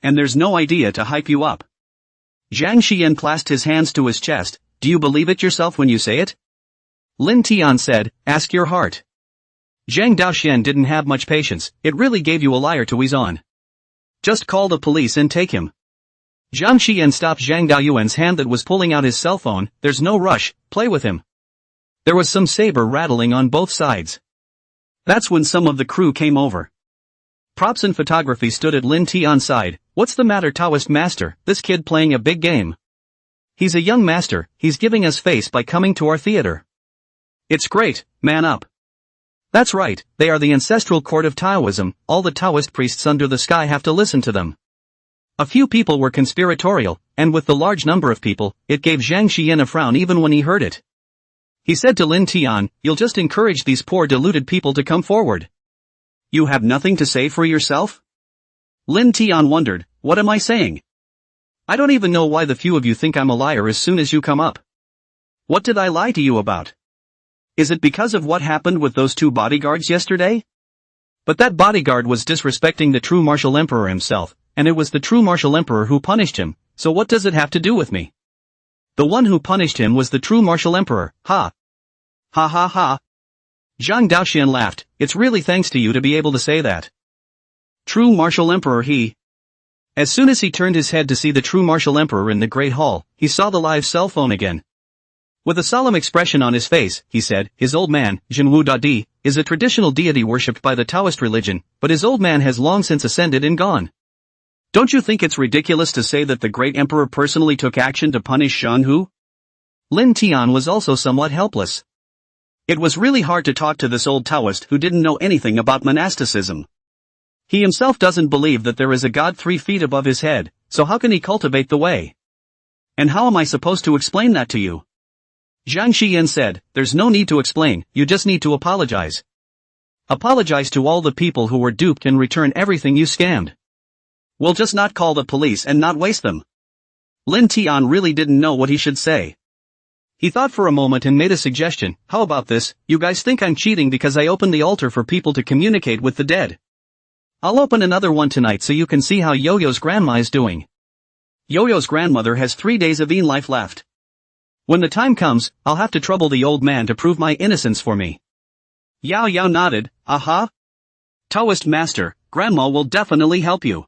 And there's no idea to hype you up. Zhang Xiyan clasped his hands to his chest, Do you believe it yourself when you say it? Lin Tian said, ask your heart. Zhang Daoxian didn't have much patience, it really gave you a liar to wheeze on. Just call the police and take him. Zhang Xian stopped Zhang Daoyuan's hand that was pulling out his cell phone, there's no rush, play with him. There was some saber rattling on both sides. That's when some of the crew came over. Props and photography stood at Lin Tian's side. What's the matter, Taoist master, this kid playing a big game? He's a young master, he's giving us face by coming to our theater. It's great, man up. That's right, they are the ancestral court of Taoism, all the Taoist priests under the sky have to listen to them. A few people were conspiratorial, and with the large number of people, it gave Zhang Xian a frown even when he heard it. He said to Lin Tian, you'll just encourage these poor deluded people to come forward. You have nothing to say for yourself? Lin Tian wondered, what am I saying? I don't even know why the few of you think I'm a liar as soon as you come up. What did I lie to you about? Is it because of what happened with those 2 bodyguards yesterday? But that bodyguard was disrespecting the true martial emperor himself, and it was the true martial emperor who punished him, so what does it have to do with me? The one who punished him was the true martial emperor, ha. Ha ha ha. Zhang Daoxian laughed, it's really thanks to you to be able to say that. True martial emperor he. As soon as he turned his head to see the true martial emperor in the great hall, he saw the live cell phone again. With a solemn expression on his face, he said, his old man, Jinwu Dadi, is a traditional deity worshipped by the Taoist religion, but his old man has long since ascended and gone. Don't you think it's ridiculous to say that the great emperor personally took action to punish Shan Hu? Lin Tian was also somewhat helpless. It was really hard to talk to this old Taoist who didn't know anything about monasticism. He himself doesn't believe that there is a god 3 feet above his head, so how can he cultivate the way? And how am I supposed to explain that to you? Zhang Xian said, there's no need to explain, you just need to apologize. Apologize to all the people who were duped and return everything you scammed. We'll just not call the police and not waste them. Lin Tian really didn't know what he should say. He thought for a moment and made a suggestion, how about this, you guys think I'm cheating because I opened the altar for people to communicate with the dead. I'll open another one tonight so you can see how Yaoyao's grandma is doing. Yaoyao's grandmother has 3 days of life left. When the time comes, I'll have to trouble the old man to prove my innocence for me. Yaoyao nodded, aha. Taoist master, grandma will definitely help you.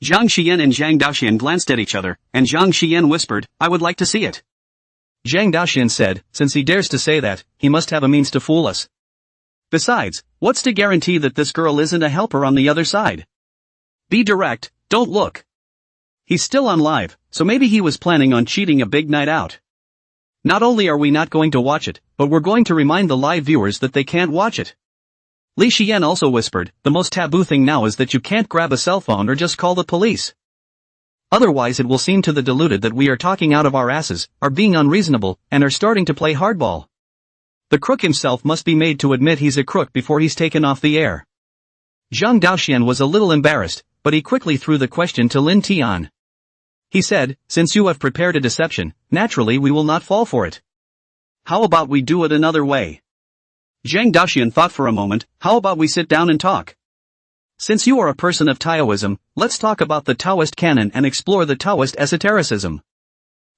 Zhang Xian and Zhang Daoxian glanced at each other, and Zhang Xian whispered, I would like to see it. Zhang Daoxian said, since he dares to say that, he must have a means to fool us. Besides, what's to guarantee that this girl isn't a helper on the other side? Be direct, don't look. He's still on live, so maybe he was planning on cheating a big night out. Not only are we not going to watch it, but we're going to remind the live viewers that they can't watch it. Li Xian also whispered, the most taboo thing now is that you can't grab a cell phone or just call the police. Otherwise it will seem to the deluded that we are talking out of our asses, are being unreasonable, and are starting to play hardball. The crook himself must be made to admit he's a crook before he's taken off the air. Zhang Daoxian was a little embarrassed, but he quickly threw the question to Lin Tian. He said, since you have prepared a deception, naturally we will not fall for it. How about we do it another way? Zhang Daoxian thought for a moment, how about we sit down and talk? Since you are a person of Taoism, let's talk about the Taoist canon and explore the Taoist esotericism.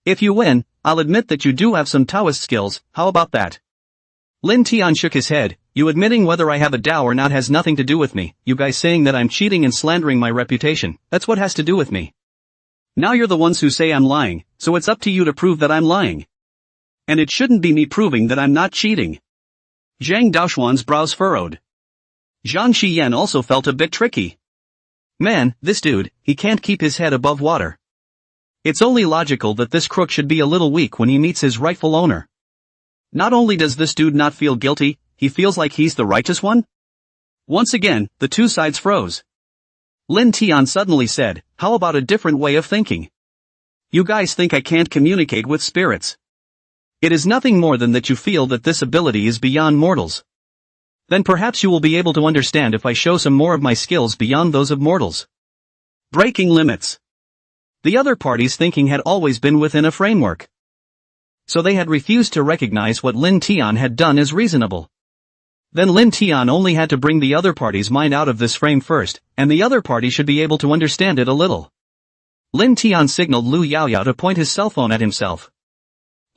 If you win, I'll admit that you do have some Taoist skills, how about that? Lin Tian shook his head, you admitting whether I have a Tao or not has nothing to do with me, you guys saying that I'm cheating and slandering my reputation, that's what has to do with me. Now you're the ones who say I'm lying, so it's up to you to prove that I'm lying. And it shouldn't be me proving that I'm not cheating. Zhang Daoxuan's brows furrowed. Zhang Xian also felt a bit tricky. Man, this dude, he can't keep his head above water. It's only logical that this crook should be a little weak when he meets his rightful owner. Not only does this dude not feel guilty, he feels like he's the righteous one? Once again, the two sides froze. Lin Tian suddenly said, how about a different way of thinking? You guys think I can't communicate with spirits. It is nothing more than that you feel that this ability is beyond mortals. Then perhaps you will be able to understand if I show some more of my skills beyond those of mortals. Breaking limits. The other party's thinking had always been within a framework. So they had refused to recognize what Lin Tian had done as reasonable. Then Lin Tian only had to bring the other party's mind out of this frame first, and the other party should be able to understand it a little. Lin Tian signaled Lu Yaoyao to point his cell phone at himself.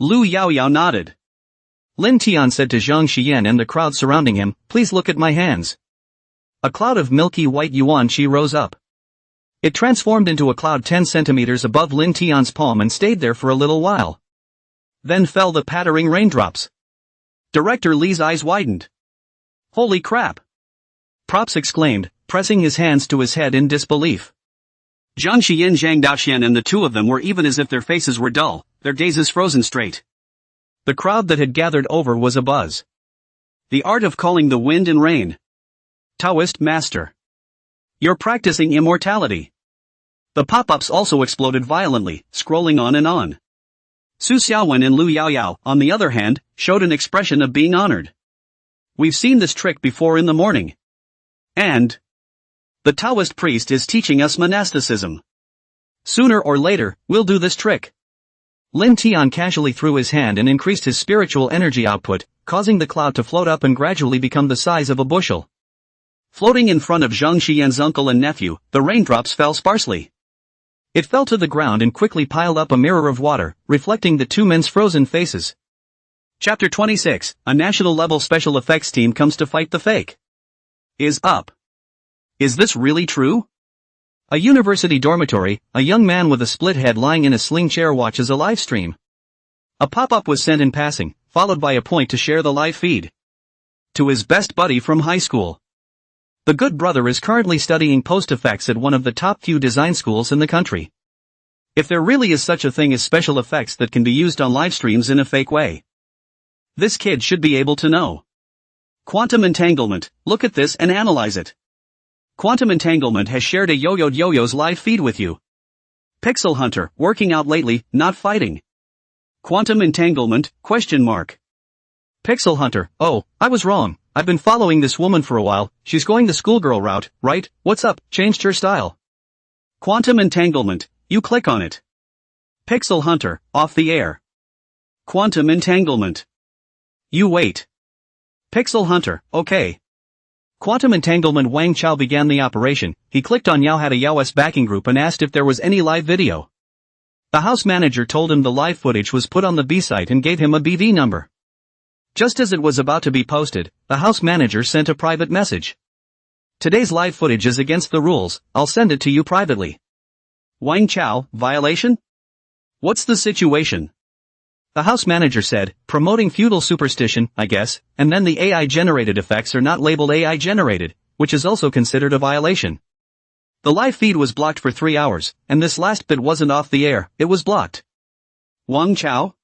Lu Yaoyao nodded. Lin Tian said to Zhang Xian and the crowd surrounding him, "Please look at my hands." A cloud of milky white yuan qi rose up. It transformed into a cloud 10 centimeters above Lin Tian's palm and stayed there for a little while. Then fell the pattering raindrops. Director Li's eyes widened. "Holy crap!" Props exclaimed, pressing his hands to his head in disbelief. Zhang Xian, Zhang Daoxian and the two of them were even as if their faces were dull, their gazes frozen straight. The crowd that had gathered over was abuzz. The art of calling the wind and rain. Taoist master. You're practicing immortality. The pop-ups also exploded violently, scrolling on and on. Su Xiaowen and Lu Yaoyao, on the other hand, showed an expression of being honored. We've seen this trick before in the morning. And the Taoist priest is teaching us monasticism. Sooner or later, we'll do this trick. Lin Tian casually threw his hand and increased his spiritual energy output, causing the cloud to float up and gradually become the size of a bushel. Floating in front of Zhang Xian's uncle and nephew, the raindrops fell sparsely. It fell to the ground and quickly piled up a mirror of water, reflecting the two men's frozen faces. Chapter 26, a national-level special effects team comes to fight the fake. Is up. Is this really true? A university dormitory, a young man with a split head lying in a sling chair watches a live stream. A pop-up was sent in passing, followed by a point to share the live feed. To his best buddy from high school. The good brother is currently studying post-effects at one of the top few design schools in the country. If there really is such a thing as special effects that can be used on live streams in a fake way, this kid should be able to know. Quantum entanglement, look at this and analyze it. Quantum entanglement has shared a Yoyo's live feed with you. Pixel Hunter, working out lately, not fighting. Quantum entanglement, ? Pixel Hunter, oh, I was wrong. I've been following this woman for a while, she's going the schoolgirl route, right? What's up, changed her style. Quantum entanglement, you click on it. Pixel Hunter, off the air. Quantum entanglement. You wait. Pixel Hunter, okay. Quantum entanglement. Wang Chao began the operation. He clicked on Yao had a Yao's backing group and asked if there was any live video. The house manager told him the live footage was put on the B site and gave him a BV number. Just as it was about to be posted, the house manager sent a private message. Today's live footage is against the rules, I'll send it to you privately. Wang Chao, violation? What's the situation? The house manager said, promoting feudal superstition, I guess, and then the AI-generated effects are not labeled AI-generated, which is also considered a violation. The live feed was blocked for 3 hours, and this last bit wasn't off the air, it was blocked. Wang Chao?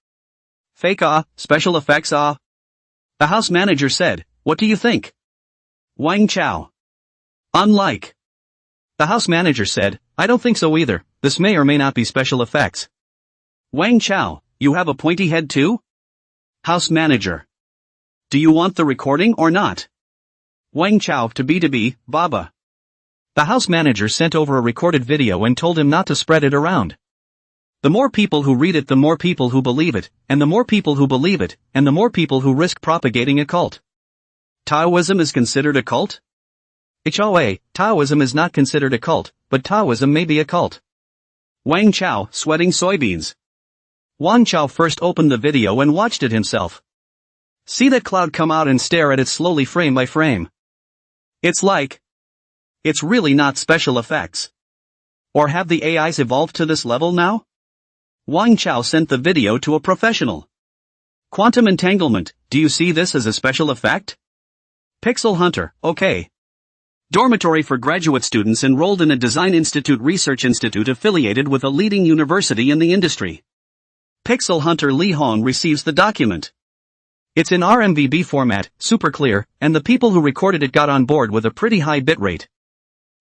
Fake special effects The house manager said, what do you think? Wang Chao. Unlike. The house manager said, I don't think so either, this may or may not be special effects. Wang Chao, you have a pointy head too? House manager. Do you want the recording or not? Wang Chao to B, Baba. The house manager sent over a recorded video and told him not to spread it around. The more people who read it, the more people who believe it, and the more people who believe it, and the more people who risk propagating a cult. Taoism is considered a cult? Taoism is not considered a cult, but Taoism may be a cult. Wang Chao, sweating soybeans. Wang Chao first opened the video and watched it himself. See that cloud come out and stare at it slowly frame by frame. It's really not special effects. Or have the AIs evolved to this level now? Wang Chao sent the video to a professional. Quantum entanglement, do you see this as a special effect? Pixel Hunter, okay. Dormitory for graduate students enrolled in a design research institute affiliated with a leading university in the industry. Pixel Hunter Li Hong receives the document. It's in RMVB format, super clear, and the people who recorded it got on board with a pretty high bitrate.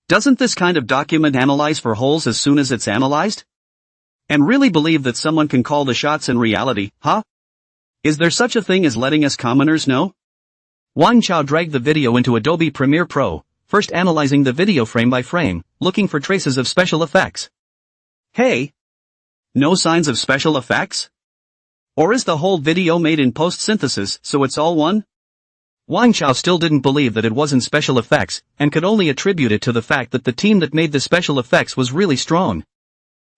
Doesn't this kind of document analyze for holes as soon as it's analyzed? And really believe that someone can call the shots in reality, huh? Is there such a thing as letting us commoners know? Wang Chao dragged the video into Adobe Premiere Pro, first analyzing the video frame by frame, looking for traces of special effects. Hey! No signs of special effects? Or is the whole video made in post-synthesis, so it's all one? Wang Chao still didn't believe that it wasn't special effects, and could only attribute it to the fact that the team that made the special effects was really strong.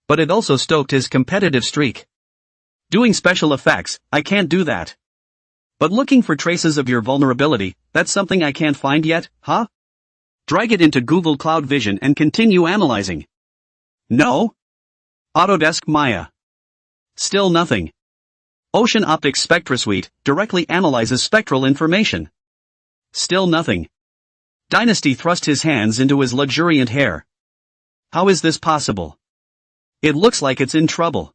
But it also stoked his competitive streak. Doing special effects, I can't do that. But looking for traces of your vulnerability, that's something I can't find yet, huh? Drag it into Google Cloud Vision and continue analyzing. No? Autodesk Maya. Still nothing. Ocean Optics SpectraSuite directly analyzes spectral information. Still nothing. Dynasty thrust his hands into his luxuriant hair. How is this possible? It looks like it's in trouble.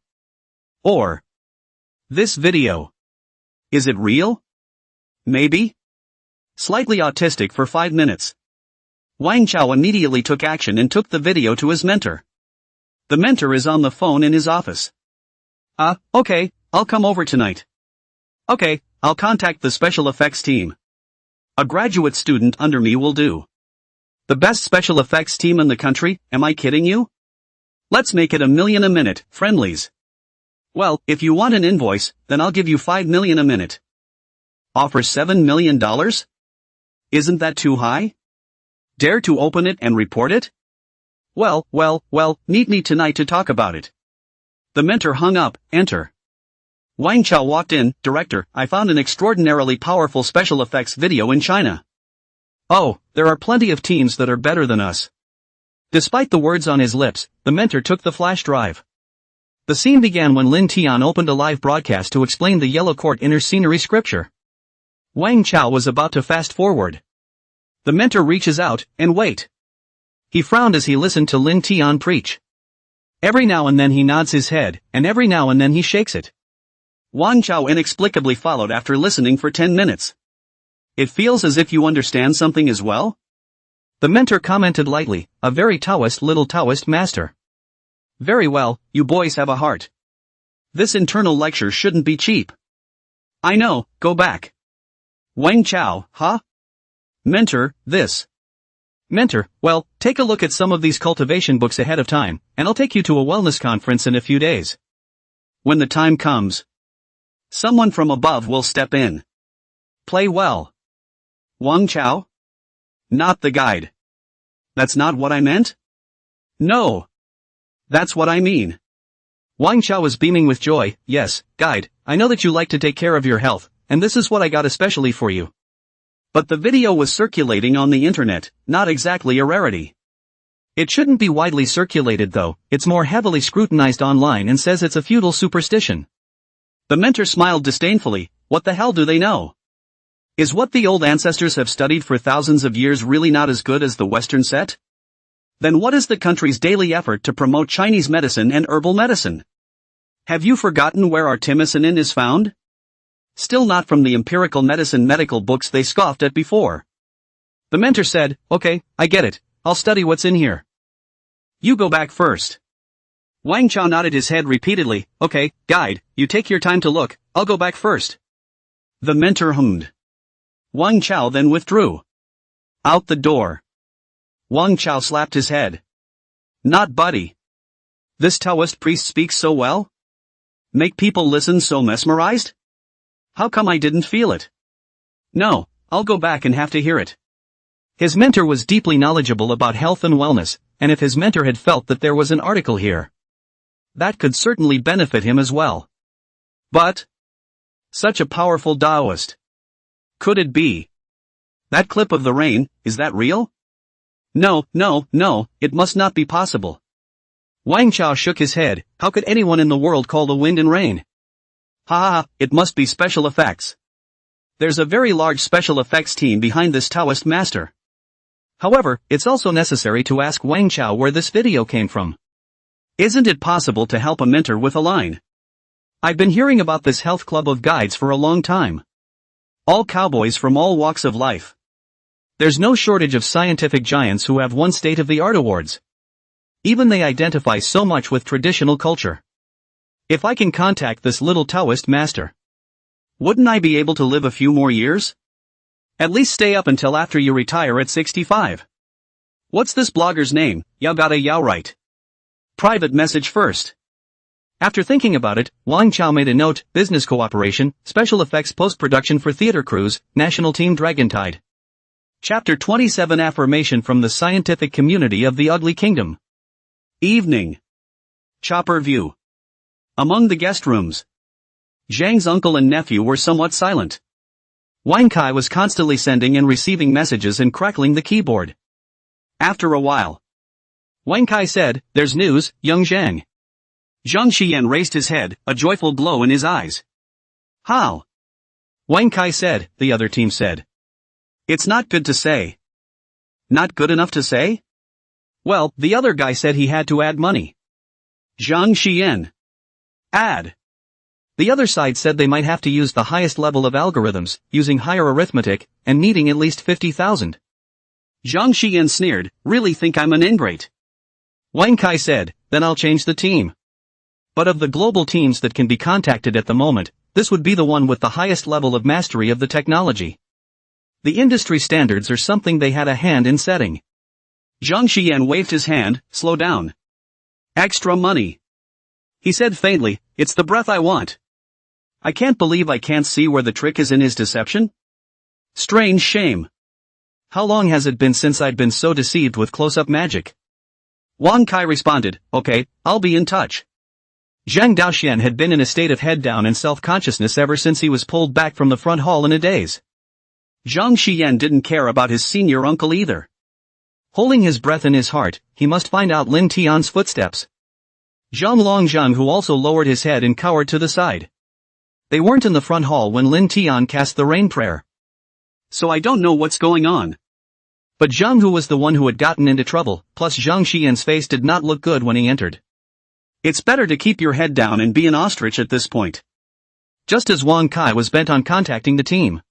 Or, this video. Is it real? Maybe? Slightly autistic for 5 minutes. Wang Chao immediately took action and took the video to his mentor. The mentor is on the phone in his office. Okay, I'll come over tonight. Okay, I'll contact the special effects team. A graduate student under me will do. The best special effects team in the country, am I kidding you? Let's make it $1 million a minute, friendlies. Well, if you want an invoice, then I'll give you $5 million a minute. Offer $7 million? Isn't that too high? Dare to open it and report it? Well, meet me tonight to talk about it. The mentor hung up, enter. Wang Chao walked in, director, I found an extraordinarily powerful special effects video in China. Oh, there are plenty of teams that are better than us. Despite the words on his lips, the mentor took the flash drive. The scene began when Lin Tian opened a live broadcast to explain the Yellow Court inner scenery scripture. Wang Chao was about to fast forward. The mentor reaches out, and wait. He frowned as he listened to Lin Tian preach. Every now and then he nods his head, and every now and then he shakes it. Wang Chao inexplicably followed after listening for 10 minutes. It feels as if you understand something as well? The mentor commented lightly, a very Taoist little Taoist master. Very well, you boys have a heart. This internal lecture shouldn't be cheap. I know, go back. Wang Chao, huh? Mentor, this. Mentor, well, take a look at some of these cultivation books ahead of time, and I'll take you to a wellness conference in a few days. When the time comes, someone from above will step in. Play well. Wang Chao? Not the guide. That's not what I meant? No. That's what I mean. Wang Chao was beaming with joy. Yes, guide, I know that you like to take care of your health, and this is what I got especially for you. But the video was circulating on the internet, not exactly a rarity. It shouldn't be widely circulated though, it's more heavily scrutinized online and says it's a feudal superstition. The mentor smiled disdainfully, what the hell do they know? Is what the old ancestors have studied for thousands of years really not as good as the Western set? Then what is the country's daily effort to promote Chinese medicine and herbal medicine? Have you forgotten where artemisinin is found? Still not from the empirical medicine medical books they scoffed at before. The mentor said, okay, I get it, I'll study what's in here. You go back first. Wang Chao nodded his head repeatedly, okay, guide, you take your time to look, I'll go back first. The mentor hummed. Wang Chao then withdrew. Out the door. Wang Chao slapped his head. Not buddy. This Taoist priest speaks so well? Make people listen so mesmerized? How come I didn't feel it? No, I'll go back and have to hear it. His mentor was deeply knowledgeable about health and wellness, and if his mentor had felt that there was an article here, that could certainly benefit him as well. But such a powerful Taoist. Could it be? That clip of the rain, is that real? No, it must not be possible. Wang Chao shook his head, how could anyone in the world call the wind and rain? It must be special effects. There's a very large special effects team behind this Taoist master. However, it's also necessary to ask Wang Chao where this video came from. Isn't it possible to help a mentor with a line? I've been hearing about this health club of guides for a long time. All cowboys from all walks of life. There's no shortage of scientific giants who have won state-of-the-art awards. Even they identify so much with traditional culture. If I can contact this little Taoist master, wouldn't I be able to live a few more years? At least stay up until after you retire at 65. What's this blogger's name? Yaoyao, right? Private message first. After thinking about it, Wang Chao made a note, business cooperation, special effects post-production for theater crews, national team Dragontide. Chapter 27 Affirmation from the Scientific Community of the Ugly Kingdom. Evening. Chopper view. Among the guest rooms. Zhang's uncle and nephew were somewhat silent. Wang Kai was constantly sending and receiving messages and crackling the keyboard. After a while, Wang Kai said, "There's news, young Zhang." Zhang Xian raised his head, a joyful glow in his eyes. "How?" Wang Kai said, the other team said. "It's not good to say." "Not good enough to say?" "Well, the other guy said he had to add money." Zhang Xian. "Add?" The other side said they might have to use the highest level of algorithms, using higher arithmetic, and needing at least 50,000. Zhang Xian sneered, "Really think I'm an ingrate?" Wang Kai said, "Then I'll change the team." But of the global teams that can be contacted at the moment, this would be the one with the highest level of mastery of the technology. The industry standards are something they had a hand in setting. Zhang Xian waved his hand, "Slow down. Extra money." He said faintly, "It's the breath I want." I can't believe I can't see where the trick is in his deception. Strange shame. How long has it been since I'd been so deceived with close-up magic? Wang Kai responded, "Okay, I'll be in touch." Zhang Daoxian had been in a state of head-down and self-consciousness ever since he was pulled back from the front hall in a daze. Zhang Xian didn't care about his senior uncle either. Holding his breath in his heart, he must find out Lin Tian's footsteps. Zhang Longzhang, who also lowered his head and cowered to the side. They weren't in the front hall when Lin Tian cast the rain prayer. So I don't know what's going on. But Zhang, who was the one who had gotten into trouble, plus Zhang Xian's face did not look good when he entered. It's better to keep your head down and be an ostrich at this point. Just as Wang Kai was bent on contacting the team,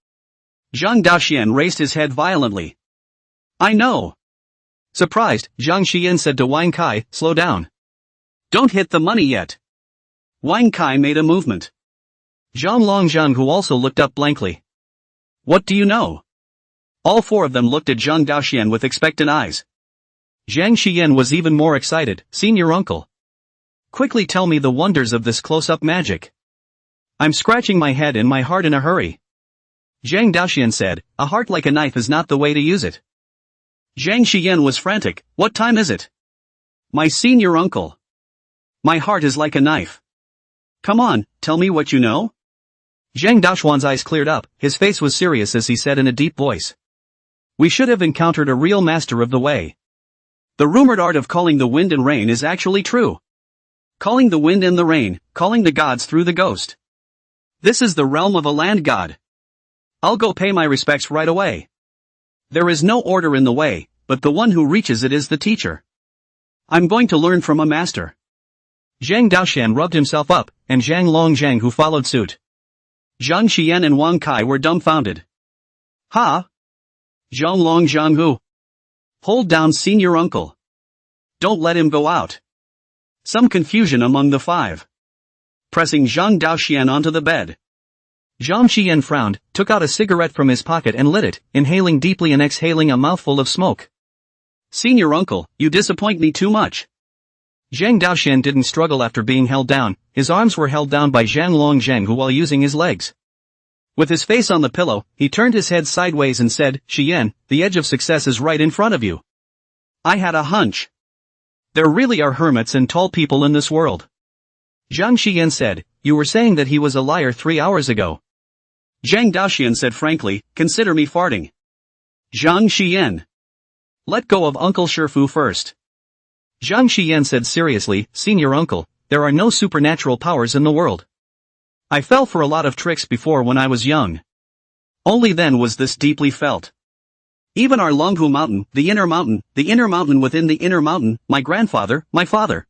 Zhang Daoxian raised his head violently. "I know." Surprised, Zhang Xian said to Wang Kai, "Slow down. Don't hit the money yet." Wang Kai made a movement. Zhang Longzhang, who also looked up blankly. "What do you know?" All four of them looked at Zhang Daoxian with expectant eyes. Zhang Xian was even more excited, "Senior uncle. Quickly tell me the wonders of this close-up magic. I'm scratching my head and my heart in a hurry." Zhang Daoxian said, "A heart like a knife is not the way to use it." Zhang Xian was frantic, "What time is it?" "My senior uncle. My heart is like a knife. Come on, tell me what you know." Zhang Daoxian's eyes cleared up, his face was serious as he said in a deep voice. "We should have encountered a real master of the way. The rumored art of calling the wind and rain is actually true. Calling the wind and the rain, calling the gods through the ghost. This is the realm of a land god. I'll go pay my respects right away. There is no order in the way, but the one who reaches it is the teacher. I'm going to learn from a master." Zhang Daoxian rubbed himself up, and Zhang Longzhang who followed suit. Zhang Xian and Wang Kai were dumbfounded. "Ha? Zhang Longzhang who? Hold down senior uncle. Don't let him go out." Some confusion among the five. Pressing Zhang Daoxian onto the bed. Zhang Xian frowned, took out a cigarette from his pocket and lit it, inhaling deeply and exhaling a mouthful of smoke. "Senior uncle, you disappoint me too much." Zhang Daoxian didn't struggle after being held down, his arms were held down by Zhang Longzhang who while using his legs. With his face on the pillow, he turned his head sideways and said, "Xian, the edge of success is right in front of you. I had a hunch. There really are hermits and tall people in this world." Zhang Xian said, "You were saying that he was a liar 3 hours ago." Zhang Daoxian said frankly, "Consider me farting." Zhang Xian. "Let go of Uncle Shifu first." Zhang Xian said seriously, "Senior uncle, there are no supernatural powers in the world. I fell for a lot of tricks before when I was young. Only then was this deeply felt. Even our Longhu mountain the inner mountain within the inner mountain, my grandfather, my father.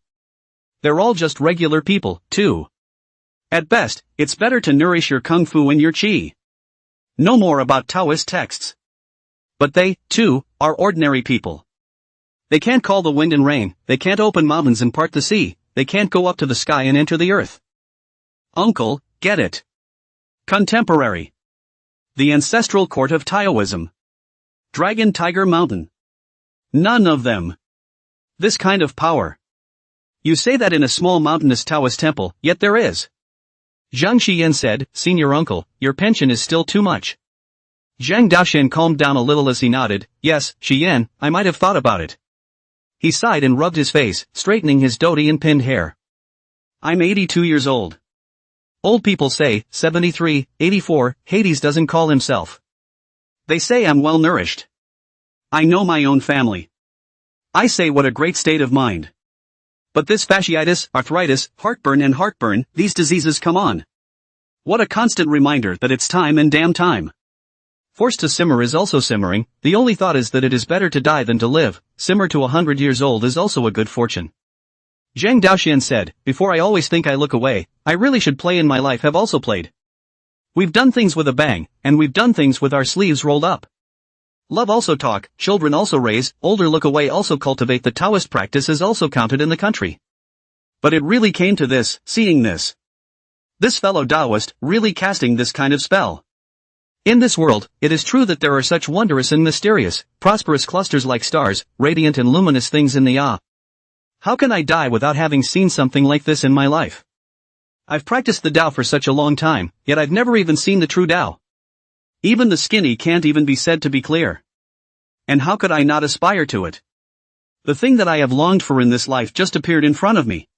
They're all just regular people, too. At best, it's better to nourish your kung fu and your qi. No more about Taoist texts. But they, too, are ordinary people. They can't call the wind and rain, they can't open mountains and part the sea, they can't go up to the sky and enter the earth. Uncle, get it. Contemporary. The ancestral court of Taoism. Dragon Tiger Mountain. None of them. This kind of power. You say that in a small mountainous Taoist temple, yet there is." Zhang Xian said, "Senior uncle, your pension is still too much." Zhang Daoxian calmed down a little as he nodded, "Yes, Xian, I might have thought about it." He sighed and rubbed his face, straightening his dhoti and pinned hair. "I'm 82 years old. Old people say, 73, 84, Hades doesn't call himself. They say I'm well nourished. I know my own family. I say what a great state of mind. But this fasciitis, arthritis, heartburn, these diseases come on. What a constant reminder that it's time and damn time. Forced to simmer is also simmering, the only thought is that it is better to die than to live, simmer to 100 years old is also a good fortune. Zhang Daoxian said, before I always think I look away, I really should play in my life have also played. We've done things with a bang, and we've done things with our sleeves rolled up. Love also talk, children also raise, older look away also cultivate the Taoist practice is also counted in the country. But it really came to this, seeing this. This fellow Taoist, really casting this kind of spell. In this world, it is true that there are such wondrous and mysterious, prosperous clusters like stars, radiant and luminous things in the Ah. How can I die without having seen something like this in my life? I've practiced the Tao for such a long time, yet I've never even seen the true Tao. Even the skinny can't even be said to be clear. And how could I not aspire to it? The thing that I have longed for in this life just appeared in front of me.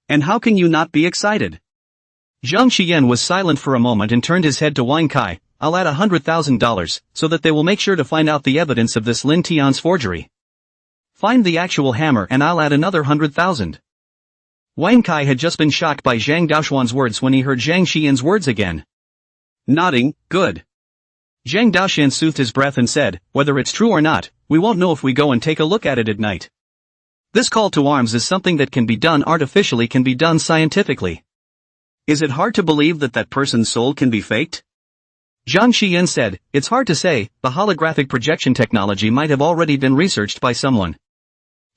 And how can you not be excited? Zhang Xian was silent for a moment and turned his head to Wang Kai. I'll add $100,000, so that they will make sure to find out the evidence of this Lin Tian's forgery. Find the actual hammer and I'll add another 100,000. Wang Kai had just been shocked by Zhang Daoxuan's words when he heard Zhang Xian's words again. Nodding, good. Zhang Daoxian soothed his breath and said, whether it's true or not, we won't know if we go and take a look at it at night. This call to arms is something that can be done artificially, can be done scientifically. Is it hard to believe that that person's soul can be faked? Zhang Xian said, it's hard to say, the holographic projection technology might have already been researched by someone.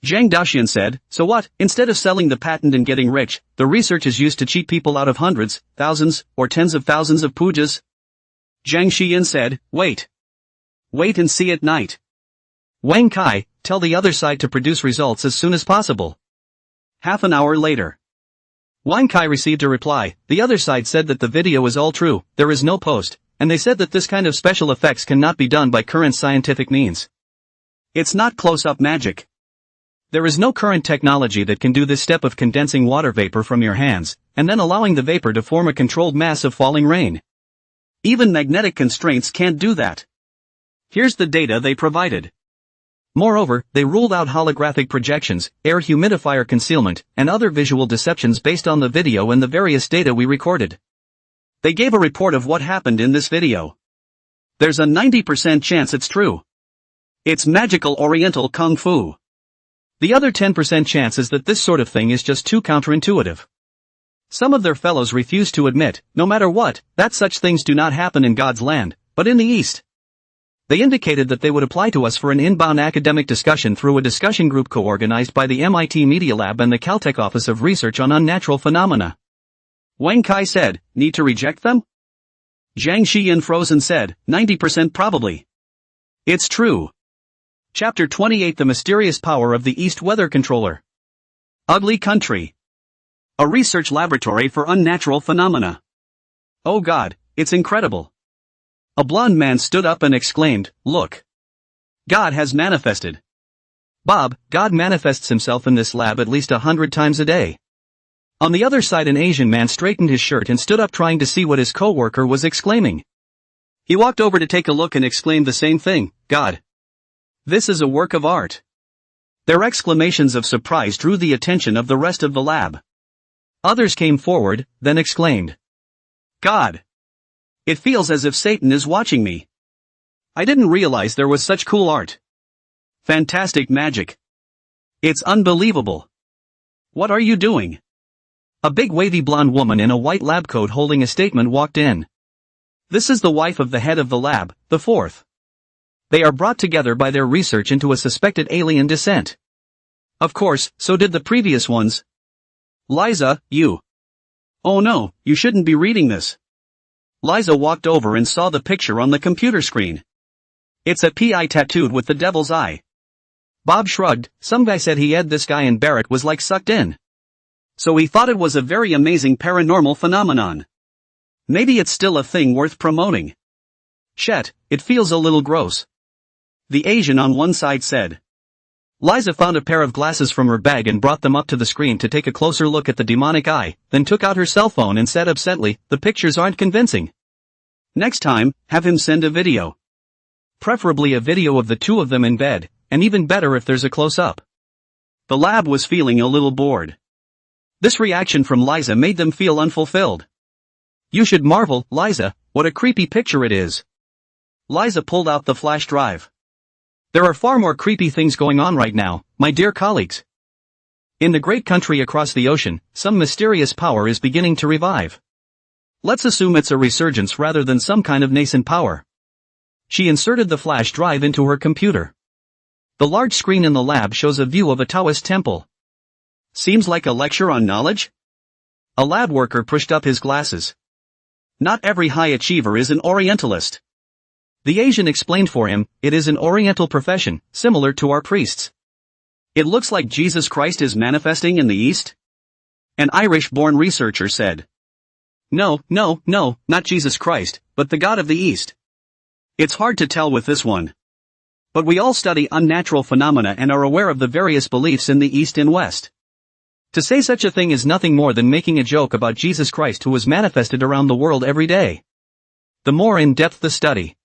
Zhang Daoxian said, so what, instead of selling the patent and getting rich, the research is used to cheat people out of hundreds, thousands, or tens of thousands of pujas? Zhang Xian said, wait. Wait and see at night. Wang Kai, tell the other side to produce results as soon as possible. Half an hour later. Wang Kai received a reply, the other side said that the video is all true, there is no post. And they said that this kind of special effects cannot be done by current scientific means. It's not close-up magic. There is no current technology that can do this step of condensing water vapor from your hands, and then allowing the vapor to form a controlled mass of falling rain. Even magnetic constraints can't do that. Here's the data they provided. Moreover, they ruled out holographic projections, air humidifier concealment, and other visual deceptions based on the video and the various data we recorded. They gave a report of what happened in this video. There's a 90% chance it's true. It's magical Oriental Kung Fu. The other 10% chance is that this sort of thing is just too counterintuitive. Some of their fellows refuse to admit, no matter what, that such things do not happen in God's land, but in the East. They indicated that they would apply to us for an inbound academic discussion through a discussion group co-organized by the MIT Media Lab and the Caltech Office of Research on Unnatural Phenomena. Wang Kai said, need to reject them? Zhang Xian froze and said, 90% probably. It's true. Chapter 28 The Mysterious Power of the East Weather Controller. Ugly Country. A research laboratory for unnatural phenomena. Oh God, it's incredible. A blond man stood up and exclaimed, look. God has manifested. Bob, God manifests himself in this lab at least 100 times a day. On the other side an Asian man straightened his shirt and stood up trying to see what his co-worker was exclaiming. He walked over to take a look and exclaimed the same thing, God. This is a work of art. Their exclamations of surprise drew the attention of the rest of the lab. Others came forward, then exclaimed. God. It feels as if Satan is watching me. I didn't realize there was such cool art. Fantastic magic. It's unbelievable. What are you doing? A big wavy blonde woman in a white lab coat holding a statement walked in. This is the wife of the head of the lab, the fourth. They are brought together by their research into a suspected alien descent. Of course, so did the previous ones. Liza, you. Oh no, you shouldn't be reading this. Liza walked over and saw the picture on the computer screen. It's a PI tattooed with the devil's eye. Bob shrugged, some guy said he had this guy and Barrett was like sucked in. So he thought it was a very amazing paranormal phenomenon. Maybe it's still a thing worth promoting. Shet, it feels a little gross. The Asian on one side said. Liza found a pair of glasses from her bag and brought them up to the screen to take a closer look at the demonic eye, then took out her cell phone and said absently, "The pictures aren't convincing. Next time, have him send a video. Preferably a video of the two of them in bed, and even better if there's a close-up." The lab was feeling a little bored. This reaction from Liza made them feel unfulfilled. "You should marvel, Liza, what a creepy picture it is." Liza pulled out the flash drive. "There are far more creepy things going on right now, my dear colleagues. In the great country across the ocean, some mysterious power is beginning to revive. Let's assume it's a resurgence rather than some kind of nascent power." She inserted the flash drive into her computer. The large screen in the lab shows a view of a Taoist temple. "Seems like a lecture on knowledge?" A lab worker pushed up his glasses. "Not every high achiever is an Orientalist." The Asian explained for him, "It is an Oriental profession, similar to our priests." "It looks like Jesus Christ is manifesting in the East?" An Irish-born researcher said. No, not Jesus Christ, but the God of the East. It's hard to tell with this one. But we all study unnatural phenomena and are aware of the various beliefs in the East and West. To say such a thing is nothing more than making a joke about Jesus Christ who was manifested around the world every day. The more in-depth the study,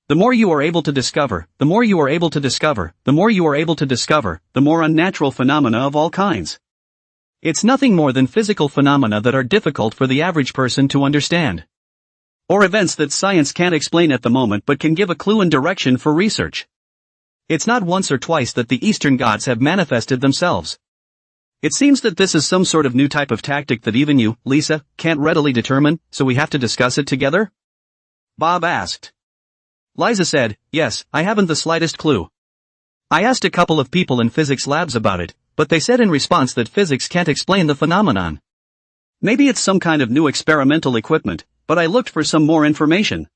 the more you are able to discover, the more you are able to discover, the more you are able to discover, the more unnatural phenomena of all kinds. It's nothing more than physical phenomena that are difficult for the average person to understand. Or events that science can't explain at the moment but can give a clue and direction for research. It's not once or twice that the Eastern gods have manifested themselves. It seems that this is some sort of new type of tactic that even you, Lisa, can't readily determine, so we have to discuss it together? Bob asked. Liza said, "Yes, I haven't the slightest clue. I asked a couple of people in physics labs about it, but they said in response that physics can't explain the phenomenon. Maybe it's some kind of new experimental equipment, but I looked for some more information.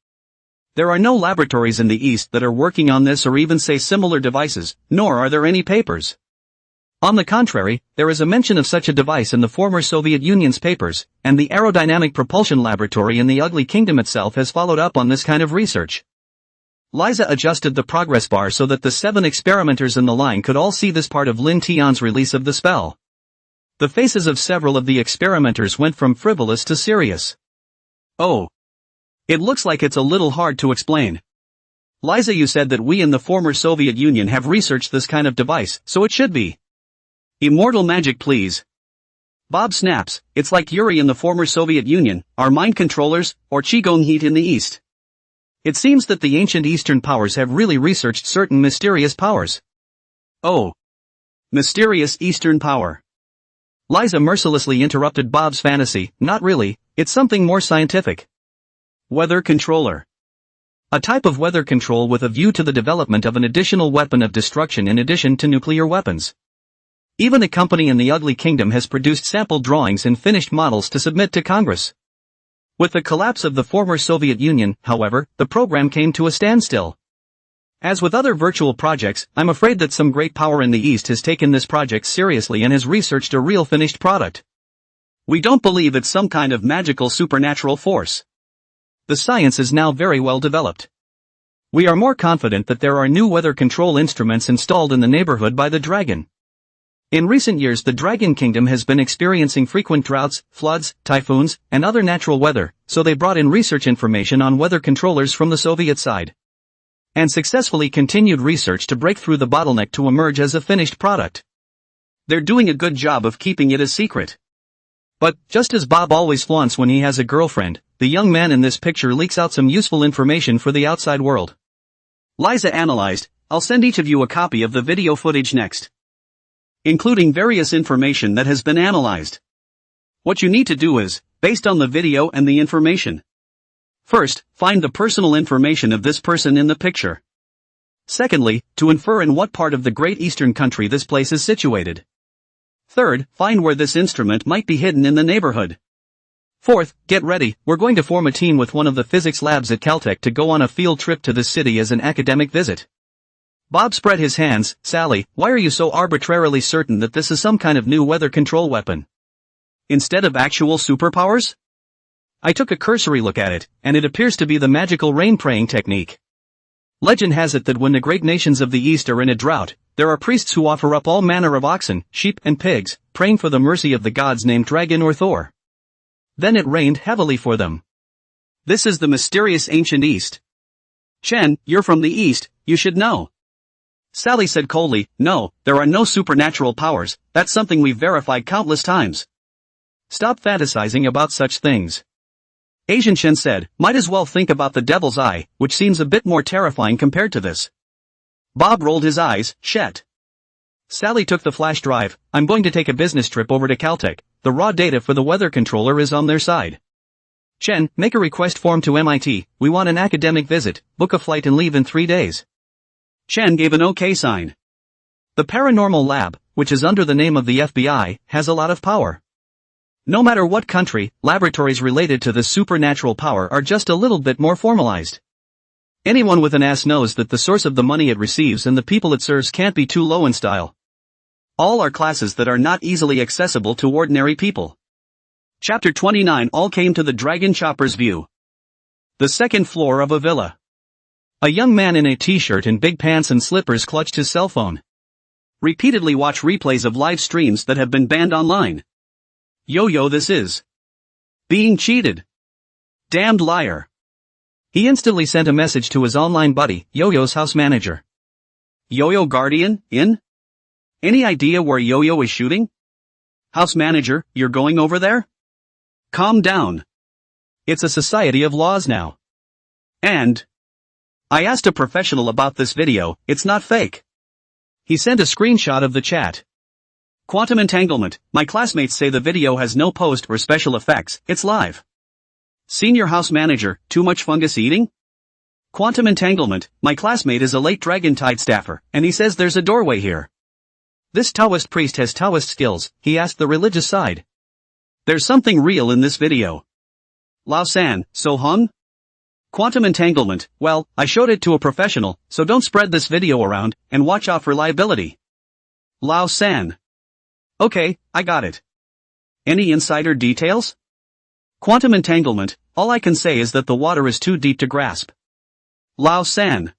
There are no laboratories in the East that are working on this or even say similar devices, nor are there any papers. On the contrary, there is a mention of such a device in the former Soviet Union's papers, and the Aerodynamic Propulsion Laboratory in the Ugly Kingdom itself has followed up on this kind of research." Liza adjusted the progress bar so that the 7 experimenters in the line could all see this part of Lin Tian's release of the spell. The faces of several of the experimenters went from frivolous to serious. "Oh. It looks like it's a little hard to explain. Liza, you said that we in the former Soviet Union have researched this kind of device, so it should be immortal magic, please." Bob snaps, "It's like Yuri in the former Soviet Union, our mind controllers, or Qigong Heat in the East. It seems that the ancient Eastern powers have really researched certain mysterious powers." "Oh. Mysterious Eastern power." Liza mercilessly interrupted Bob's fantasy, "Not really, it's something more scientific. Weather controller. A type of weather control with a view to the development of an additional weapon of destruction in addition to nuclear weapons. Even a company in the Ugly Kingdom has produced sample drawings and finished models to submit to Congress. With the collapse of the former Soviet Union, however, the program came to a standstill. As with other virtual projects, I'm afraid that some great power in the East has taken this project seriously and has researched a real finished product. We don't believe it's some kind of magical supernatural force. The science is now very well developed. We are more confident that there are new weather control instruments installed in the neighborhood by the dragon. In recent years the Dragon Kingdom has been experiencing frequent droughts, floods, typhoons, and other natural weather, so they brought in research information on weather controllers from the Soviet side. And successfully continued research to break through the bottleneck to emerge as a finished product. They're doing a good job of keeping it a secret. But, just as Bob always flaunts when he has a girlfriend, the young man in this picture leaks out some useful information for the outside world." Liza analyzed, "I'll send each of you a copy of the video footage next, including various information that has been analyzed. What you need to do is, based on the video and the information. First, find the personal information of this person in the picture. Secondly, to infer in what part of the Great Eastern country this place is situated. Third, find where this instrument might be hidden in the neighborhood. Fourth, get ready, we're going to form a team with one of the physics labs at Caltech to go on a field trip to this city as an academic visit." Bob spread his hands. "Sally, why are you so arbitrarily certain that this is some kind of new weather control weapon? Instead of actual superpowers?" "I took a cursory look at it, and it appears to be the magical rain-praying technique. Legend has it that when the great nations of the East are in a drought, There are priests who offer up all manner of oxen, sheep and pigs, praying for the mercy of the gods named Dragon or Thor. Then it rained heavily for them. This is the mysterious ancient East. Chen, you're from the East, you should know. Sally said coldly, no, there are no supernatural powers, that's something we've verified countless times. Stop fantasizing about such things. Asian Chen said, might as well think about the devil's eye, which seems a bit more terrifying compared to this. Bob rolled his eyes, shit. Sally took the flash drive, I'm going to take a business trip over to Caltech, the raw data for the weather controller is on their side. Chen, make a request form to MIT, we want an academic visit, book a flight and leave in 3 days. Chen gave an OK sign. The paranormal lab, which is under the name of the FBI, has a lot of power. No matter what country, laboratories related to this supernatural power are just a little bit more formalized. Anyone with an ass knows that the source of the money it receives and the people it serves can't be too low in style. All are classes that are not easily accessible to ordinary people. Chapter 29 All came to the Dragon Chopper's view. The second floor of a villa. A young man in a t-shirt and big pants and slippers clutched his cell phone. Repeatedly watch replays of live streams that have been banned online. Yo-yo, this is being cheated. Damned liar. He instantly sent a message to his online buddy, Yo-yo's house manager. Yo-yo Guardian, in? Any idea where Yo-yo is shooting? House manager, you're going over there? Calm down. It's a society of laws now. And I asked a professional about this video, it's not fake. He sent a screenshot of the chat. Quantum entanglement, my classmates say the video has no post or special effects, it's live. Senior house manager, too much fungus eating? Quantum entanglement, my classmate is a late Dragon Tide staffer, and he says there's a doorway here. This Taoist priest has Taoist skills, he asked the religious side. There's something real in this video. Lao San, so hung? Quantum entanglement, well, I showed it to a professional, so don't spread this video around, and watch out for liability. Lao San. Okay, I got it. Any insider details? Quantum entanglement, all I can say is that the water is too deep to grasp. Lao San.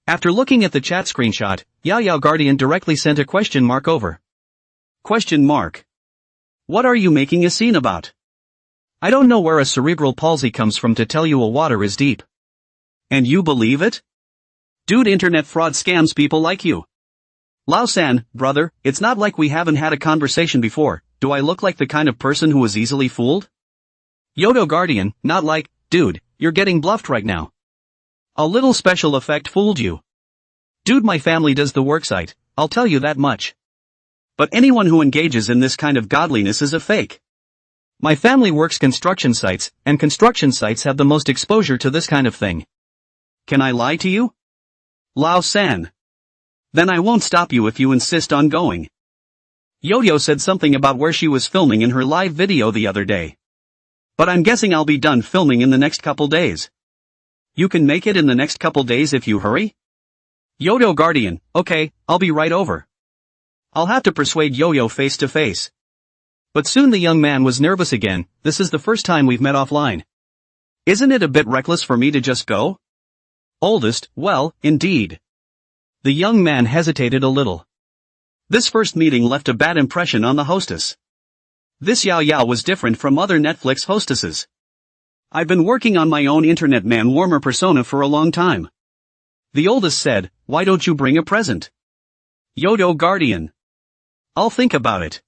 After looking at the chat screenshot, Yaoyao Guardian directly sent a question mark over. Question mark. What are you making a scene about? I don't know where a cerebral palsy comes from to tell you a water is deep. And you believe it? Dude, internet fraud scams people like you. Lao San, brother, it's not like we haven't had a conversation before, do I look like the kind of person who is easily fooled? Yodo Guardian, not like, dude, you're getting bluffed right now. A little special effect fooled you. Dude, my family does the worksite, I'll tell you that much. But anyone who engages in this kind of godliness is a fake. My family works construction sites, and construction sites have the most exposure to this kind of thing. Can I lie to you? Lao San. Then I won't stop you if you insist on going. Yo-yo said something about where she was filming in her live video the other day. But I'm guessing I'll be done filming in the next couple days. You can make it in the next couple days if you hurry? Yodo Guardian, okay, I'll be right over. I'll have to persuade Yo-yo face to face. But soon the young man was nervous again, this is the first time we've met offline. Isn't it a bit reckless for me to just go? Oldest, well, indeed. The young man hesitated a little. This first meeting left a bad impression on the hostess. This Yaoyao was different from other Netflix hostesses. I've been working on my own internet man warmer persona for a long time. The oldest said, why don't you bring a present? Yodo Guardian. I'll think about it.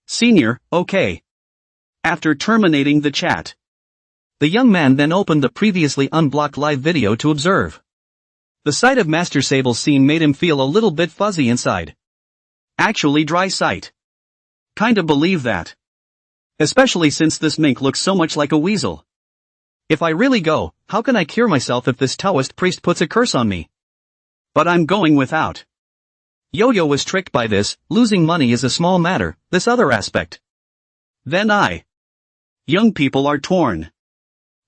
Senior, okay. After terminating the chat, the young man then opened the previously unblocked live video to observe. The sight of Master Sable's scene made him feel a little bit fuzzy inside. Actually dry sight. Kinda believe that. Especially since this mink looks so much like a weasel. If I really go, how can I cure myself if this Taoist priest puts a curse on me? But I'm going without. Yo-yo was tricked by this, losing money is a small matter, this other aspect. Then young people are torn.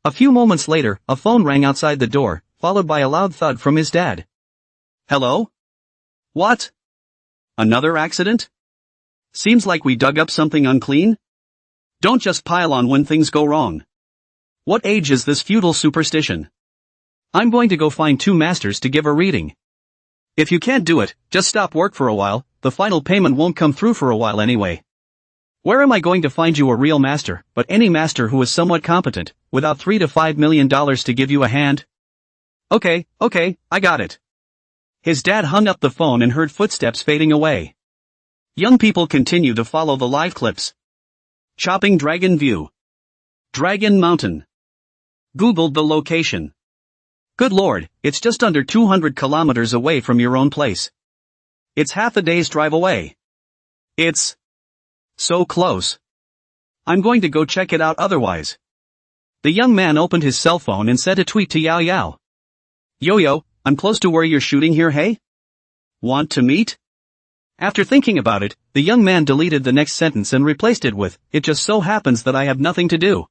A few moments later, a phone rang outside the door, followed by a loud thud from his dad. Hello? What? Another accident? Seems like we dug up something unclean? Don't just pile on when things go wrong. What age is this feudal superstition? I'm going to go find 2 masters to give a reading. If you can't do it, just stop work for a while, the final payment won't come through for a while anyway. Where am I going to find you a real master, but any master who is somewhat competent, without $3 to $5 million to give you a hand? Okay, I got it. His dad hung up the phone and heard footsteps fading away. Young people continue to follow the live clips. Chopping Dragon View. Dragon Mountain. Googled the location. Good lord, it's just under 200 kilometers away from your own place. It's half a day's drive away. It's so close. I'm going to go check it out otherwise. The young man opened his cell phone and sent a tweet to Yaoyao. Yo, I'm close to where you're shooting here, hey? Want to meet? After thinking about it, the young man deleted the next sentence and replaced it with, it just so happens that I have nothing to do.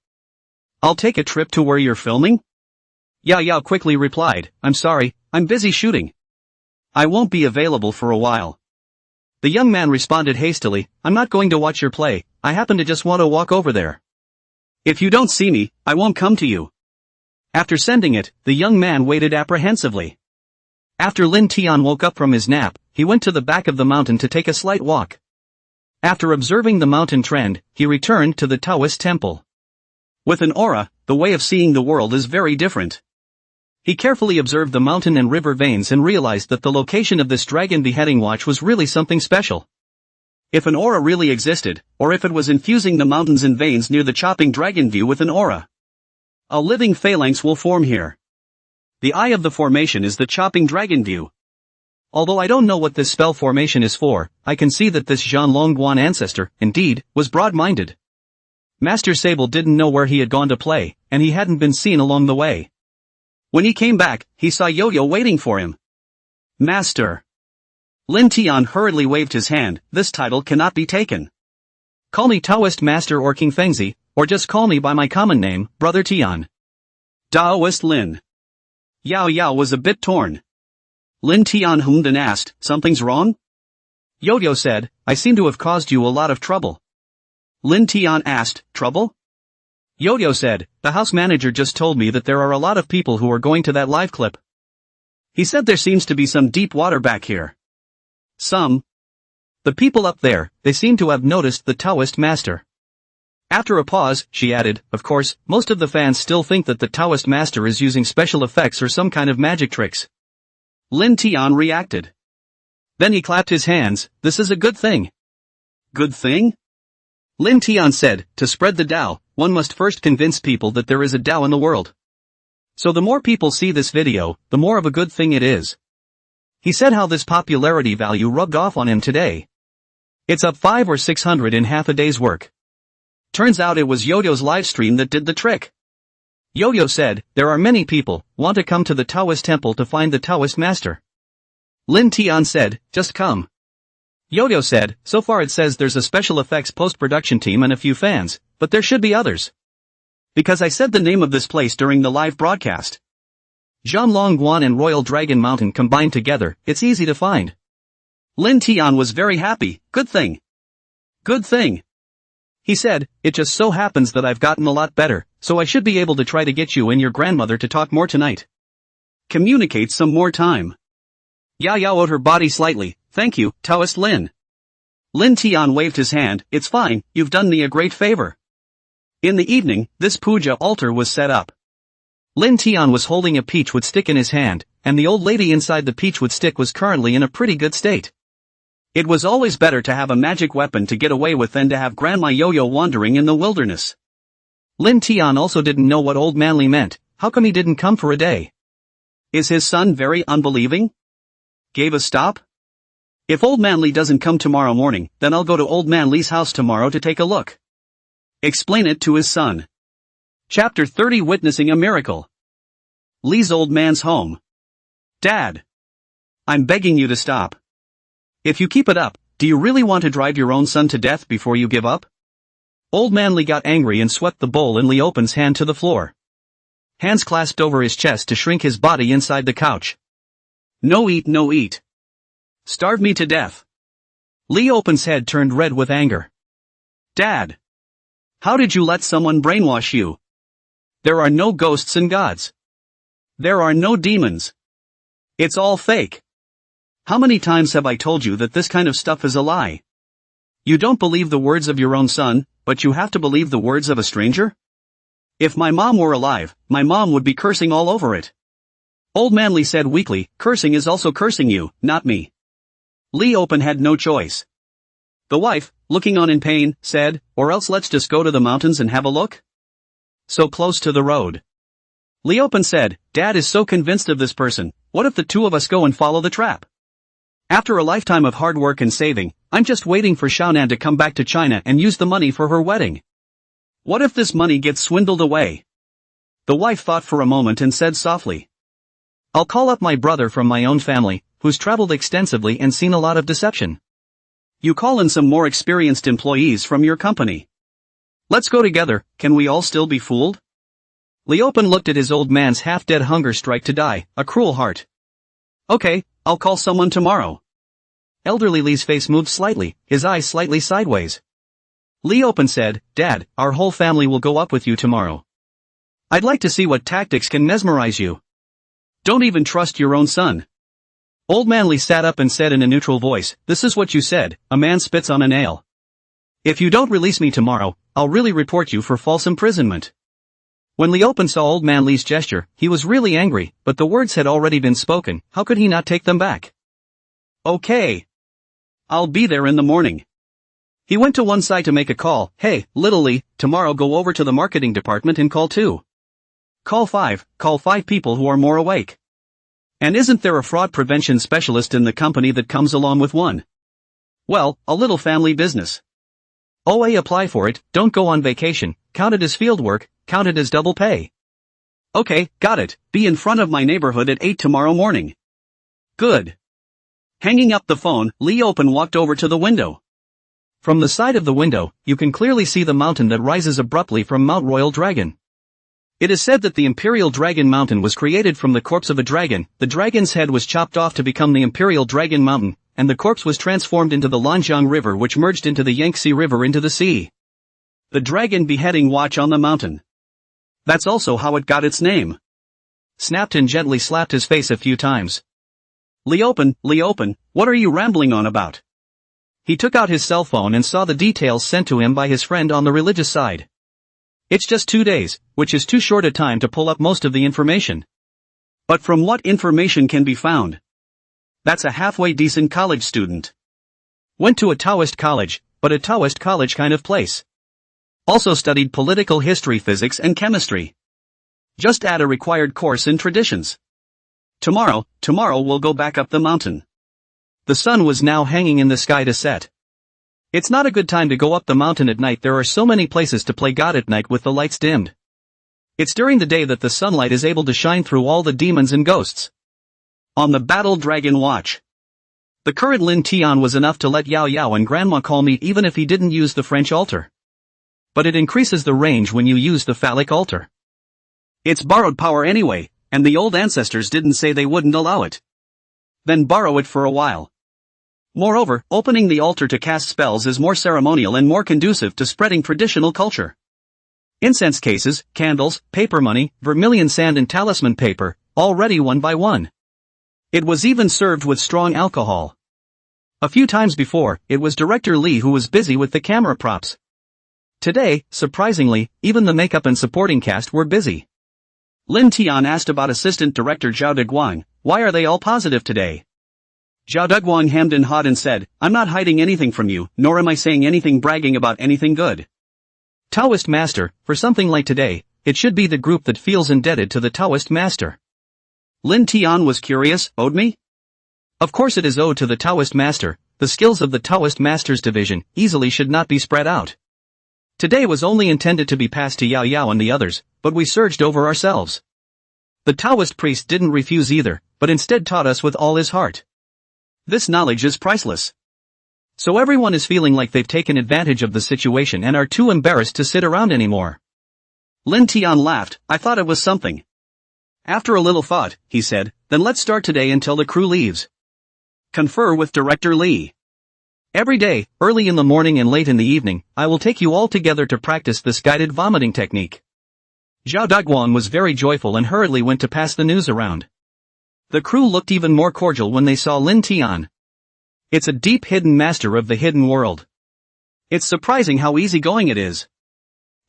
I'll take a trip to where you're filming? Yaoyao quickly replied, I'm sorry, I'm busy shooting. I won't be available for a while. The young man responded hastily, I'm not going to watch your play, I happen to just want to walk over there. If you don't see me, I won't come to you. After sending it, the young man waited apprehensively. After Lin Tian woke up from his nap, he went to the back of the mountain to take a slight walk. After observing the mountain trend, he returned to the Taoist temple. With an aura, the way of seeing the world is very different. He carefully observed the mountain and river veins and realized that the location of this dragon beheading watch was really something special. If an aura really existed, or if it was infusing the mountains and veins near the chopping dragon view with an aura. A living phalanx will form here. The eye of the formation is the chopping dragon view. Although I don't know what this spell formation is for, I can see that this Zhanlongguan ancestor, indeed, was broad-minded. Master Sable didn't know where he had gone to play, and he hadn't been seen along the way. When he came back, he saw Yaoyao waiting for him. Master. Lin Tian hurriedly waved his hand, this title cannot be taken. Call me Taoist Master or King Fengzi, or just call me by my common name, Brother Tian. Taoist Lin. Yaoyao was a bit torn. Lin Tian hummed and asked, something's wrong? Yaoyao said, I seem to have caused you a lot of trouble. Lin Tian asked, trouble? Yaoyao said, the house manager just told me that there are a lot of people who are going to that live clip. He said there seems to be some deep water back here. Some. The people up there, they seem to have noticed the Taoist master. After a pause, she added, of course, most of the fans still think that the Taoist master is using special effects or some kind of magic tricks. Lin Tian reacted. Then he clapped his hands, this is a good thing. Good thing? Lin Tian said, to spread the Tao, one must first convince people that there is a Tao in the world. So the more people see this video, the more of a good thing it is. He said how this popularity value rubbed off on him today. It's up 500 or 600 in half a day's work. Turns out it was Yaoyao's livestream that did the trick. Yaoyao said, there are many people, want to come to the Taoist temple to find the Taoist master. Lin Tian said, just come. Yaoyao said, so far it says there's a special effects post-production team and a few fans, but there should be others. Because I said the name of this place during the live broadcast. Zhanlongguan and Royal Dragon Mountain combined together, it's easy to find. Lin Tian was very happy, good thing. Good thing. He said, it just so happens that I've gotten a lot better, so I should be able to try to get you and your grandmother to talk more tonight. Communicate some more time. Yaoyao owed her body slightly, thank you, Taoist Lin. Lin Tian waved his hand, it's fine, you've done me a great favor. In the evening, this puja altar was set up. Lin Tian was holding a peachwood stick in his hand, and the old lady inside the peachwood stick was currently in a pretty good state. It was always better to have a magic weapon to get away with than to have Grandma Yaoyao wandering in the wilderness. Lin Tian also didn't know what Old Manly meant, how come he didn't come for a day? Is his son very unbelieving? Gave a stop? If Old Manly doesn't come tomorrow morning, then I'll go to Old Manly's house tomorrow to take a look. Explain it to his son. Chapter 30 Witnessing a Miracle. Lee's old man's home. Dad. I'm begging you to stop. If you keep it up, do you really want to drive your own son to death before you give up? Old Man Lee got angry and swept the bowl in Lee Open's hand to the floor. Hands clasped over his chest to shrink his body inside the couch. No eat, no eat. Starve me to death. Lee Open's head turned red with anger. Dad. How did you let someone brainwash you? There are no ghosts and gods. There are no demons. It's all fake. How many times have I told you that this kind of stuff is a lie? You don't believe the words of your own son, but you have to believe the words of a stranger? If my mom were alive, my mom would be cursing all over it. Old man Lee said weakly, cursing is also cursing you, not me. Lee Open had no choice. The wife, looking on in pain, said, or else let's just go to the mountains and have a look? So close to the road. Lee Open said, Dad is so convinced of this person, what if the two of us go and follow the trap? After a lifetime of hard work and saving, I'm just waiting for Xiaonan to come back to China and use the money for her wedding. What if this money gets swindled away? The wife thought for a moment and said softly, I'll call up my brother from my own family, who's traveled extensively and seen a lot of deception. You call in some more experienced employees from your company. Let's go together, can we all still be fooled? Lee Open looked at his old man's half-dead hunger strike to die, a cruel heart. Okay, I'll call someone tomorrow. Elderly Lee's face moved slightly, his eyes slightly sideways. Lee Open said, Dad, our whole family will go up with you tomorrow. I'd like to see what tactics can mesmerize you. Don't even trust your own son. Old man Lee sat up and said in a neutral voice, this is what you said, a man spits on a nail. If you don't release me tomorrow, I'll really report you for false imprisonment. When Lee Open saw old man Lee's gesture, he was really angry, but the words had already been spoken, how could he not take them back? Okay. I'll be there in the morning. He went to one side to make a call, hey, little Lee, tomorrow go over to the marketing department and call 2. Call 5 people who are more awake. And isn't there a fraud prevention specialist in the company that comes along with 1? Well, a little family business. OA apply for it, don't go on vacation, count it as field work, count it as double pay. Okay, got it, be in front of my neighborhood at 8 tomorrow morning. Good. Hanging up the phone, Lee Open walked over to the window. From the side of the window, you can clearly see the mountain that rises abruptly from Mount Royal Dragon. It is said that the Imperial Dragon Mountain was created from the corpse of a dragon, the dragon's head was chopped off to become the Imperial Dragon Mountain, and the corpse was transformed into the Lanjiang River which merged into the Yangtze River into the sea. The dragon beheading watch on the mountain. That's also how it got its name. Snapton gently slapped his face a few times. Lee Open, what are you rambling on about? He took out his cell phone and saw the details sent to him by his friend on the religious side. It's just 2 days, which is too short a time to pull up most of the information. But from what information can be found? That's a halfway decent college student. Went to a Taoist college, but a Taoist college kind of place. Also studied political history, physics and chemistry. Just add a required course in traditions. Tomorrow we'll go back up the mountain. The sun was now hanging in the sky to set. It's not a good time to go up the mountain at night, there are so many places to play God at night with the lights dimmed. It's during the day that the sunlight is able to shine through all the demons and ghosts. On the Battle Dragon Watch. The current Lin Tian was enough to let Yaoyao and Grandma call me even if he didn't use the French altar. But it increases the range when you use the phallic altar. It's borrowed power anyway, and the old ancestors didn't say they wouldn't allow it. Then borrow it for a while. Moreover, opening the altar to cast spells is more ceremonial and more conducive to spreading traditional culture. Incense cases, candles, paper money, vermilion sand and talisman paper, all ready one by one. It was even served with strong alcohol. A few times before, it was Director Lee who was busy with the camera props. Today, surprisingly, even the makeup and supporting cast were busy. Lin Tian asked about Assistant Director Zhao Deguang, why are they all positive today? Zhao Deguang hemmed and hawed and said, I'm not hiding anything from you, nor am I saying anything bragging about anything good. Taoist Master, for something like today, it should be the group that feels indebted to the Taoist Master. Lin Tian was curious, owed me? Of course it is owed to the Taoist Master, the skills of the Taoist Master's division easily should not be spread out. Today was only intended to be passed to Yaoyao and the others, but we surged over ourselves. The Taoist priest didn't refuse either, but instead taught us with all his heart. This knowledge is priceless. So everyone is feeling like they've taken advantage of the situation and are too embarrassed to sit around anymore. Lin Tian laughed, I thought it was something. After a little thought, he said, then let's start today until the crew leaves. Confer with Director Lee. Every day, early in the morning and late in the evening, I will take you all together to practice this guided vomiting technique. Zhao Deguang was very joyful and hurriedly went to pass the news around. The crew looked even more cordial when they saw Lin Tian. It's a deep hidden master of the hidden world. It's surprising how easygoing it is.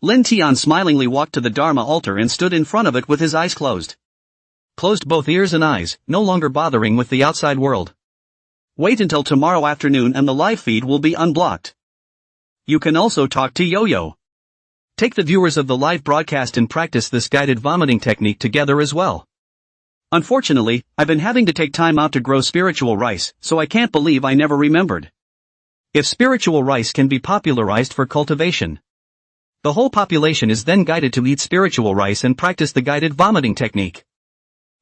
Lin Tian smilingly walked to the Dharma altar and stood in front of it with his eyes closed. Closed both ears and eyes, no longer bothering with the outside world. Wait until tomorrow afternoon and the live feed will be unblocked. You can also talk to Yaoyao. Take the viewers of the live broadcast and practice this guided vomiting technique together as well. Unfortunately, I've been having to take time out to grow spiritual rice, so I can't believe I never remembered. If spiritual rice can be popularized for cultivation, the whole population is then guided to eat spiritual rice and practice the guided vomiting technique.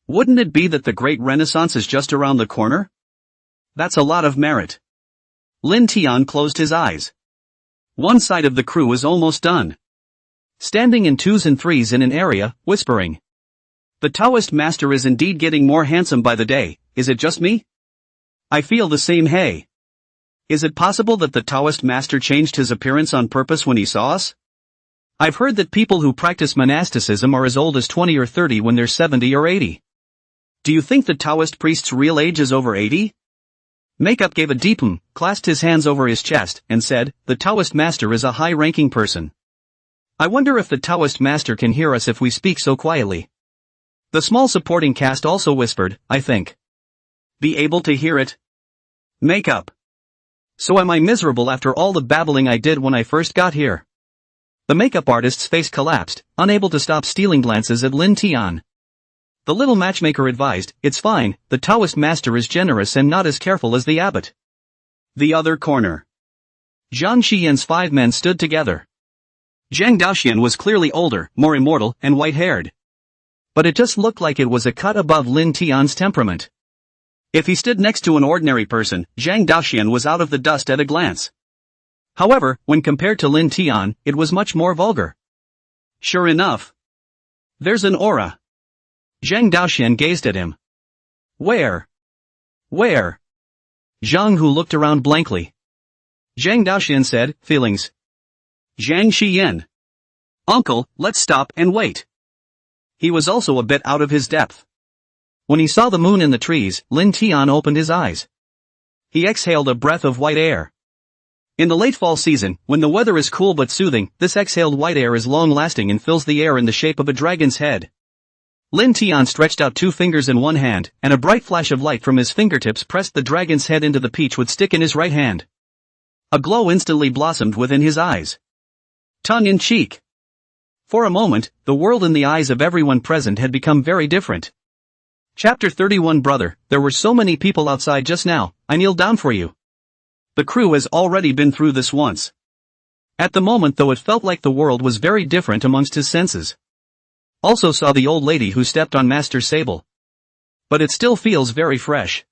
Wouldn't it be that the great renaissance is just around the corner? That's a lot of merit. Lin Tian closed his eyes. One side of the crew was almost done. Standing in twos and threes in an area, whispering. The Taoist master is indeed getting more handsome by the day, is it just me? I feel the same. Hey. Is it possible that the Taoist master changed his appearance on purpose when he saw us? I've heard that people who practice monasticism are as old as 20 or 30 when they're 70 or 80. Do you think the Taoist priest's real age is over 80? Makeup gave a deepens, clasped his hands over his chest, and said, the Taoist master is a high-ranking person. I wonder if the Taoist master can hear us if we speak so quietly. The small supporting cast also whispered, I think. Be able to hear it? Makeup. So am I miserable after all the babbling I did when I first got here? The makeup artist's face collapsed, unable to stop stealing glances at Lin Tian. The little matchmaker advised, it's fine, the Taoist master is generous and not as careful as the abbot. The other corner. Zhang Xian's 5 men stood together. Zhang Daoxian was clearly older, more immortal, and white-haired. But it just looked like it was a cut above Lin Tian's temperament. If he stood next to an ordinary person, Zhang Daoxian was out of the dust at a glance. However, when compared to Lin Tian, it was much more vulgar. Sure enough. There's an aura. Zhang Daoxian gazed at him. Where? Where? Zhang Hu looked around blankly. Zhang Daoxian said, feelings. Zhang Xian. Uncle, let's stop and wait. He was also a bit out of his depth. When he saw the moon in the trees, Lin Tian opened his eyes. He exhaled a breath of white air. In the late fall season, when the weather is cool but soothing, this exhaled white air is long-lasting and fills the air in the shape of a dragon's head. Lin Tian stretched out 2 fingers in one hand, and a bright flash of light from his fingertips pressed the dragon's head into the peach wood stick in his right hand. A glow instantly blossomed within his eyes. Tongue in cheek. For a moment, the world in the eyes of everyone present had become very different. Chapter 31 Brother, there were so many people outside just now, I kneeled down for you. The crew has already been through this once. At the moment though it felt like the world was very different amongst his senses. Also saw the old lady who stepped on Master Sable. But it still feels very fresh.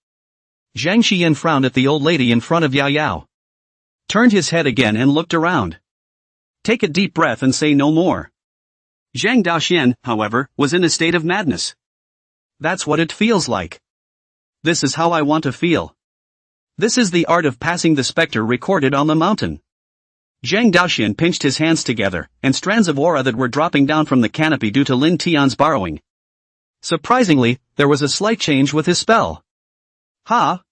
Zhang Xian frowned at the old lady in front of Yaoyao. Turned his head again and looked around. Take a deep breath and say no more. Zhang Daoxian, however, was in a state of madness. That's what it feels like. This is how I want to feel. This is the art of passing the specter recorded on the mountain. Zhang Daoxian pinched his hands together, and strands of aura that were dropping down from the canopy due to Lin Tian's borrowing. Surprisingly, there was a slight change with his spell. Ha!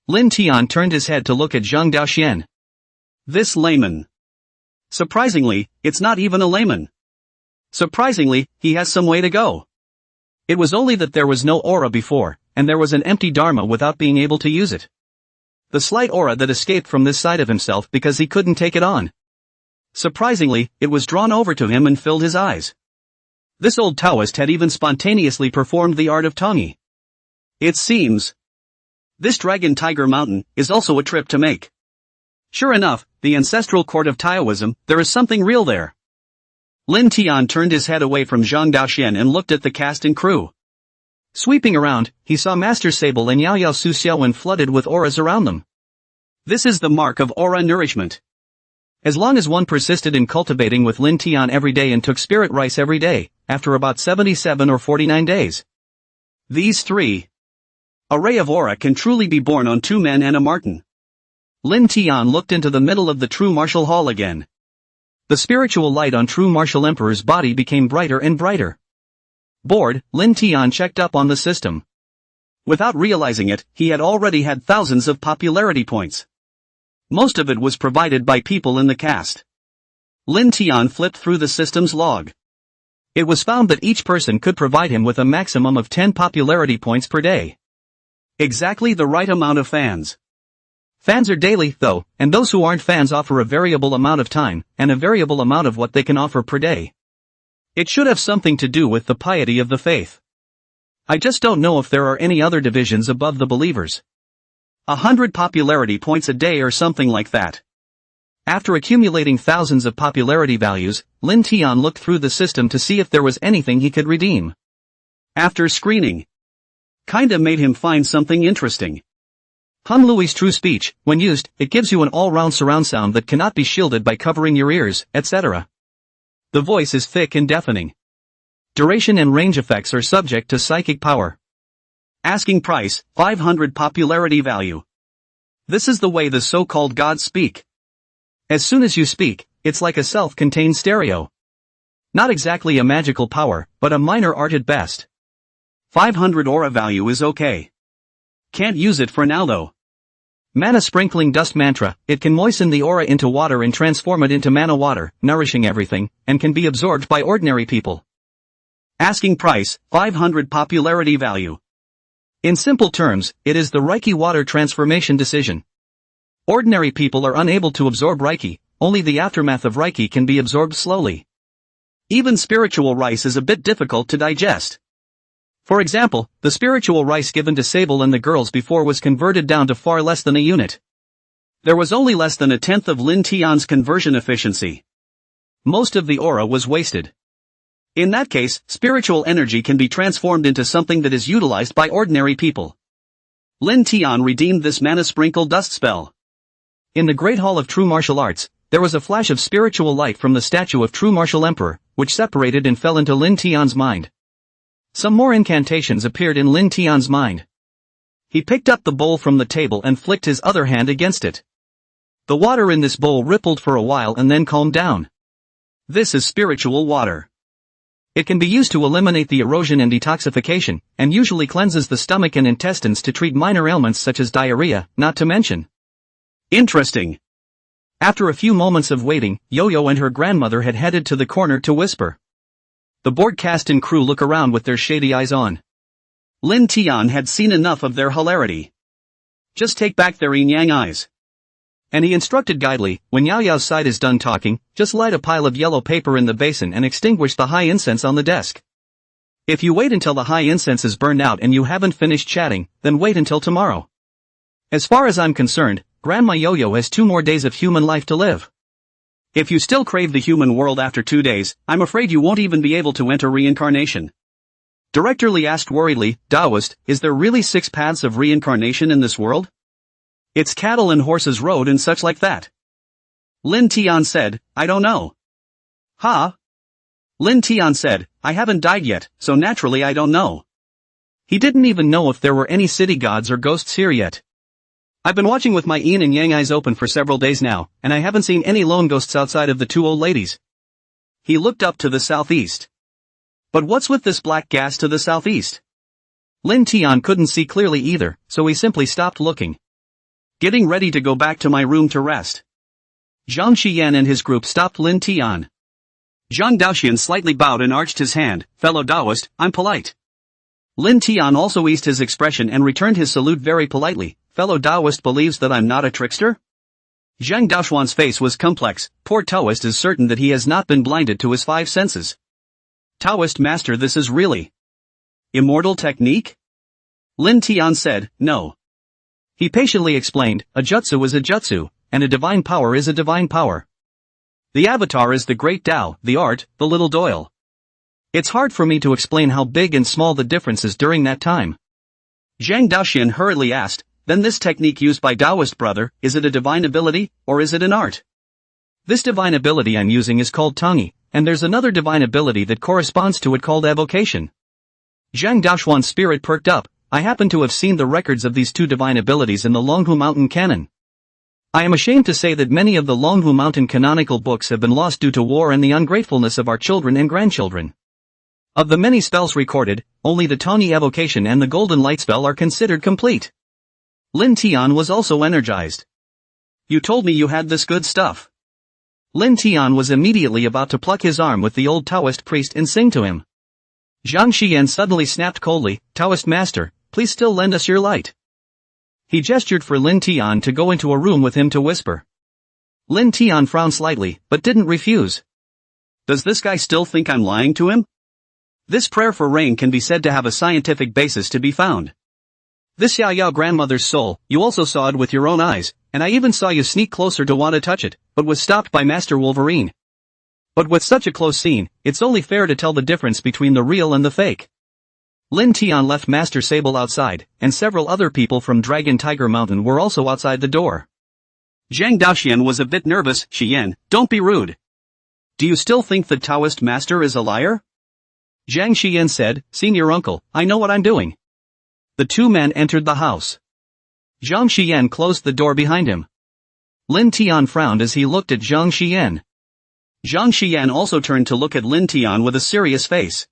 Lin Tian turned his head to look at Zhang Daoxian. This layman. Surprisingly, it's not even a layman. Surprisingly, he has some way to go. It was only that there was no aura before, and there was an empty dharma without being able to use it. The slight aura that escaped from this side of himself because he couldn't take it on. Surprisingly, it was drawn over to him and filled his eyes. This old Taoist had even spontaneously performed the art of Tongyi. It seems. This Dragon Tiger Mountain is also a trip to make. Sure enough, the ancestral court of Taoism, there is something real there. Lin Tian turned his head away from Zhang Daoxian and looked at the cast and crew. Sweeping around, he saw Master Sable and Yaoyao Su Xiaowen flooded with auras around them. This is the mark of aura nourishment. As long as one persisted in cultivating with Lin Tian every day and took spirit rice every day, after about 77 or 49 days. These 3. A ray of aura can truly be born on 2 men and a marten. Lin Tian looked into the middle of the true martial hall again. The spiritual light on true martial emperor's body became brighter and brighter. Bored, Lin Tian checked up on the system. Without realizing it, he had already had thousands of popularity points. Most of it was provided by people in the cast. Lin Tian flipped through the system's log. It was found that each person could provide him with a maximum of 10 popularity points per day. Exactly the right amount of fans. Fans are daily, though, and those who aren't fans offer a variable amount of time, and a variable amount of what they can offer per day. It should have something to do with the piety of the faith. I just don't know if there are any other divisions above the believers. 100 popularity points a day or something like that. After accumulating thousands of popularity values, Lin Tian looked through the system to see if there was anything he could redeem. After screening, kinda made him find something interesting. Han Lui's true speech, when used, it gives you an all-round surround sound that cannot be shielded by covering your ears, etc. The voice is thick and deafening. Duration and range effects are subject to psychic power. Asking price, 500 popularity value. This is the way the so-called gods speak. As soon as you speak, it's like a self-contained stereo. Not exactly a magical power, but a minor art at best. 500 aura value is okay. Can't use it for now though. Mana sprinkling dust mantra, it can moisten the aura into water and transform it into mana water, nourishing everything, and can be absorbed by ordinary people. Asking price, 500 popularity value. In simple terms, it is the Reiki water transformation decision. Ordinary people are unable to absorb Reiki, only the aftermath of Reiki can be absorbed slowly. Even spiritual rice is a bit difficult to digest. For example, the spiritual rice given to Sable and the girls before was converted down to far less than a unit. There was only less than a tenth of Lin Tian's conversion efficiency. Most of the aura was wasted. In that case, spiritual energy can be transformed into something that is utilized by ordinary people. Lin Tian redeemed this mana sprinkle dust spell. In the Great Hall of True Martial Arts, there was a flash of spiritual light from the statue of True Martial Emperor, which separated and fell into Lin Tian's mind. Some more incantations appeared in Lin Tian's mind. He picked up the bowl from the table and flicked his other hand against it. The water in this bowl rippled for a while and then calmed down. This is spiritual water. It can be used to eliminate the erosion and detoxification, and usually cleanses the stomach and intestines to treat minor ailments such as diarrhea, not to mention. Interesting. After a few moments of waiting, Yaoyao and her grandmother had headed to the corner to whisper. The board cast and crew look around with their shady eyes on. Lin Tian had seen enough of their hilarity. Just take back their yin-yang eyes. And he instructed guidely, when Yaoyao's side is done talking, just light a pile of yellow paper in the basin and extinguish the high incense on the desk. If you wait until the high incense is burned out and you haven't finished chatting, then wait until tomorrow. As far as I'm concerned, Grandma Yaoyao has 2 more days of human life to live. If you still crave the human world after 2 days, I'm afraid you won't even be able to enter reincarnation. Director Lee asked worriedly, Taoist, is there really 6 paths of reincarnation in this world? It's cattle and horses rode and such like that. Lin Tian said, I don't know. Huh? Lin Tian said, I haven't died yet, so naturally I don't know. He didn't even know if there were any city gods or ghosts here yet. I've been watching with my yin and yang eyes open for several days now, and I haven't seen any lone ghosts outside of the 2 old ladies. He looked up to the southeast. But what's with this black gas to the southeast? Lin Tian couldn't see clearly either, so he simply stopped looking. Getting ready to go back to my room to rest. Zhang Xian and his group stopped Lin Tian. Zhang Daoxian slightly bowed and arched his hand, fellow Taoist, I'm polite. Lin Tian also eased his expression and returned his salute very politely, fellow Taoist believes that I'm not a trickster? Zhang Daoxuan's face was complex, poor Taoist is certain that he has not been blinded to his 5 senses. Taoist master, this is really immortal technique? Lin Tian said, no. He patiently explained, a jutsu is a jutsu, and a divine power is a divine power. The avatar is the great Tao, the art, the little Doyle. It's hard for me to explain how big and small the difference is during that time. Zhang Daoxian hurriedly asked, then this technique used by Taoist brother, is it a divine ability, or is it an art? This divine ability I'm using is called Tongyi, and there's another divine ability that corresponds to it called evocation. Zhang Daoxuan's spirit perked up. I happen to have seen the records of these 2 divine abilities in the Longhu Mountain canon. I am ashamed to say that many of the Longhu Mountain canonical books have been lost due to war and the ungratefulness of our children and grandchildren. Of the many spells recorded, only the Tony evocation and the golden light spell are considered complete. Lin Tian was also energized. You told me you had this good stuff. Lin Tian was immediately about to pluck his arm with the old Taoist priest and sing to him. Zhang Xian suddenly snapped coldly, Taoist master, please still lend us your light. He gestured for Lin Tian to go into a room with him to whisper. Lin Tian frowned slightly, but didn't refuse. Does this guy still think I'm lying to him? This prayer for rain can be said to have a scientific basis to be found. This Yaoyao grandmother's soul, you also saw it with your own eyes, and I even saw you sneak closer to want to touch it, but was stopped by Master Wolverine. But with such a close scene, it's only fair to tell the difference between the real and the fake. Lin Tian left Master Sable outside, and several other people from Dragon Tiger Mountain were also outside the door. Zhang Daoxian was a bit nervous. Xian, don't be rude. Do you still think the Taoist master is a liar? Zhang Xian said, Senior uncle, I know what I'm doing. The two men entered the house. Zhang Xian closed the door behind him. Lin Tian frowned as he looked at Zhang Xian. Zhang Xian also turned to look at Lin Tian with a serious face.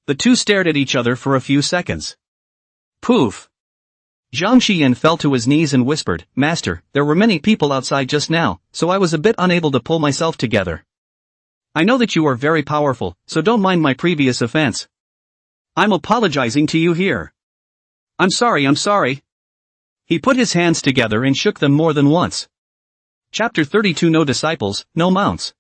The two stared at each other for a few seconds. Poof! Zhang Xian fell to his knees and whispered, Master, there were many people outside just now, so I was a bit unable to pull myself together. I know that you are very powerful, so don't mind my previous offense. I'm apologizing to you here. I'm sorry. He put his hands together and shook them more than once. Chapter 32 No Disciples, No Mounts.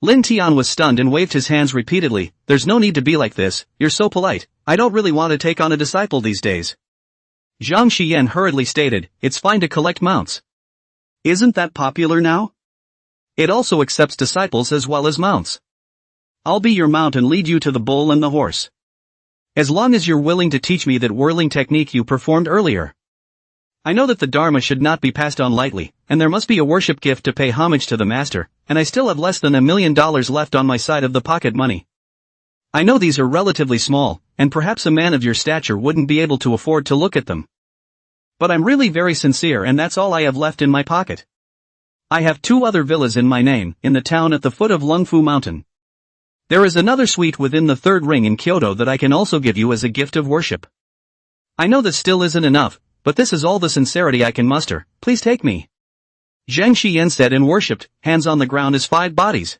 Lin Tian was stunned and waved his hands repeatedly, there's no need to be like this, you're so polite, I don't really want to take on a disciple these days. Zhang Xian hurriedly stated, it's fine to collect mounts. Isn't that popular now? It also accepts disciples as well as mounts. I'll be your mount and lead you to the bull and the horse. As long as you're willing to teach me that whirling technique you performed earlier. I know that the Dharma should not be passed on lightly, and there must be a worship gift to pay homage to the master, and I still have less than $1 million left on my side of the pocket money. I know these are relatively small, and perhaps a man of your stature wouldn't be able to afford to look at them. But I'm really very sincere and that's all I have left in my pocket. I have 2 other villas in my name, in the town at the foot of Lungfu Mountain. There is another suite within the 3rd ring in Kyoto that I can also give you as a gift of worship. I know this still isn't enough, but this is all the sincerity I can muster, please take me. Zhang Xian said and worshipped, hands on the ground as 5 bodies.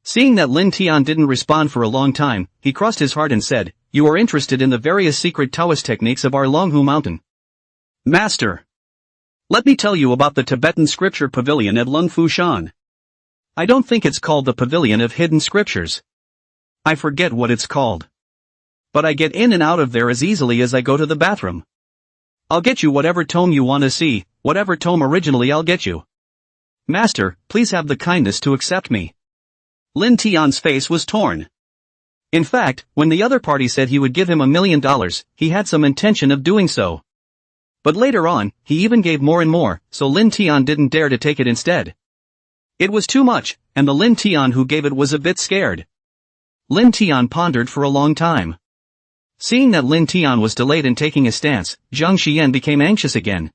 Seeing that Lin Tian didn't respond for a long time, he crossed his heart and said, you are interested in the various secret Taoist techniques of our Longhu Mountain. Master! Let me tell you about the Tibetan scripture pavilion at Lungfu Shan. I don't think it's called the Pavilion of Hidden Scriptures. I forget what it's called. But I get in and out of there as easily as I go to the bathroom. I'll get you whatever tome you want to see, whatever tome originally I'll get you. Master, please have the kindness to accept me. Lin Tian's face was torn. In fact, when the other party said he would give him $1 million, he had some intention of doing so. But later on, he even gave more and more, so Lin Tian didn't dare to take it instead. It was too much, and the Lin Tian who gave it was a bit scared. Lin Tian pondered for a long time. Seeing that Lin Tian was delayed in taking a stance, Zhang Xian became anxious again.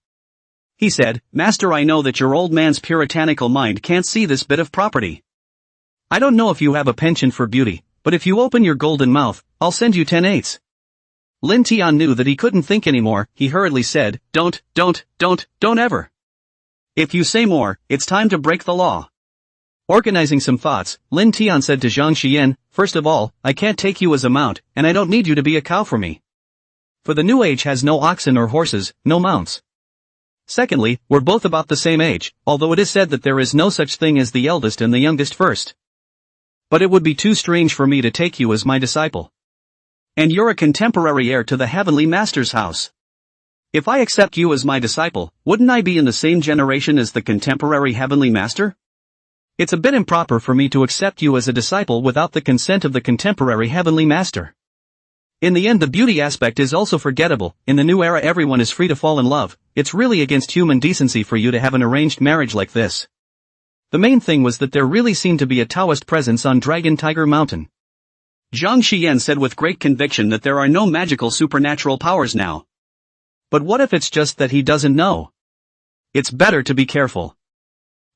He said, Master, I know that your old man's puritanical mind can't see this bit of property. I don't know if you have a penchant for beauty, but if you open your golden mouth, I'll send you 10 eighths. Lin Tian knew that he couldn't think anymore, he hurriedly said, don't ever. If you say more, it's time to break the law. Organizing some thoughts, Lin Tian said to Zhang Xian, first of all, I can't take you as a mount, and I don't need you to be a cow for me. For the new age has no oxen or horses, no mounts. Secondly, we're both about the same age, although it is said that there is no such thing as the eldest and the youngest first. But it would be too strange for me to take you as my disciple. And you're a contemporary heir to the Heavenly Master's house. If I accept you as my disciple, wouldn't I be in the same generation as the contemporary Heavenly Master? It's a bit improper for me to accept you as a disciple without the consent of the contemporary Heavenly Master. In the end, the beauty aspect is also forgettable. In the new era everyone is free to fall in love. It's really against human decency for you to have an arranged marriage like this. The main thing was that there really seemed to be a Taoist presence on Dragon Tiger Mountain. Zhang Xian said with great conviction that there are no magical supernatural powers now. But what if it's just that he doesn't know? It's better to be careful.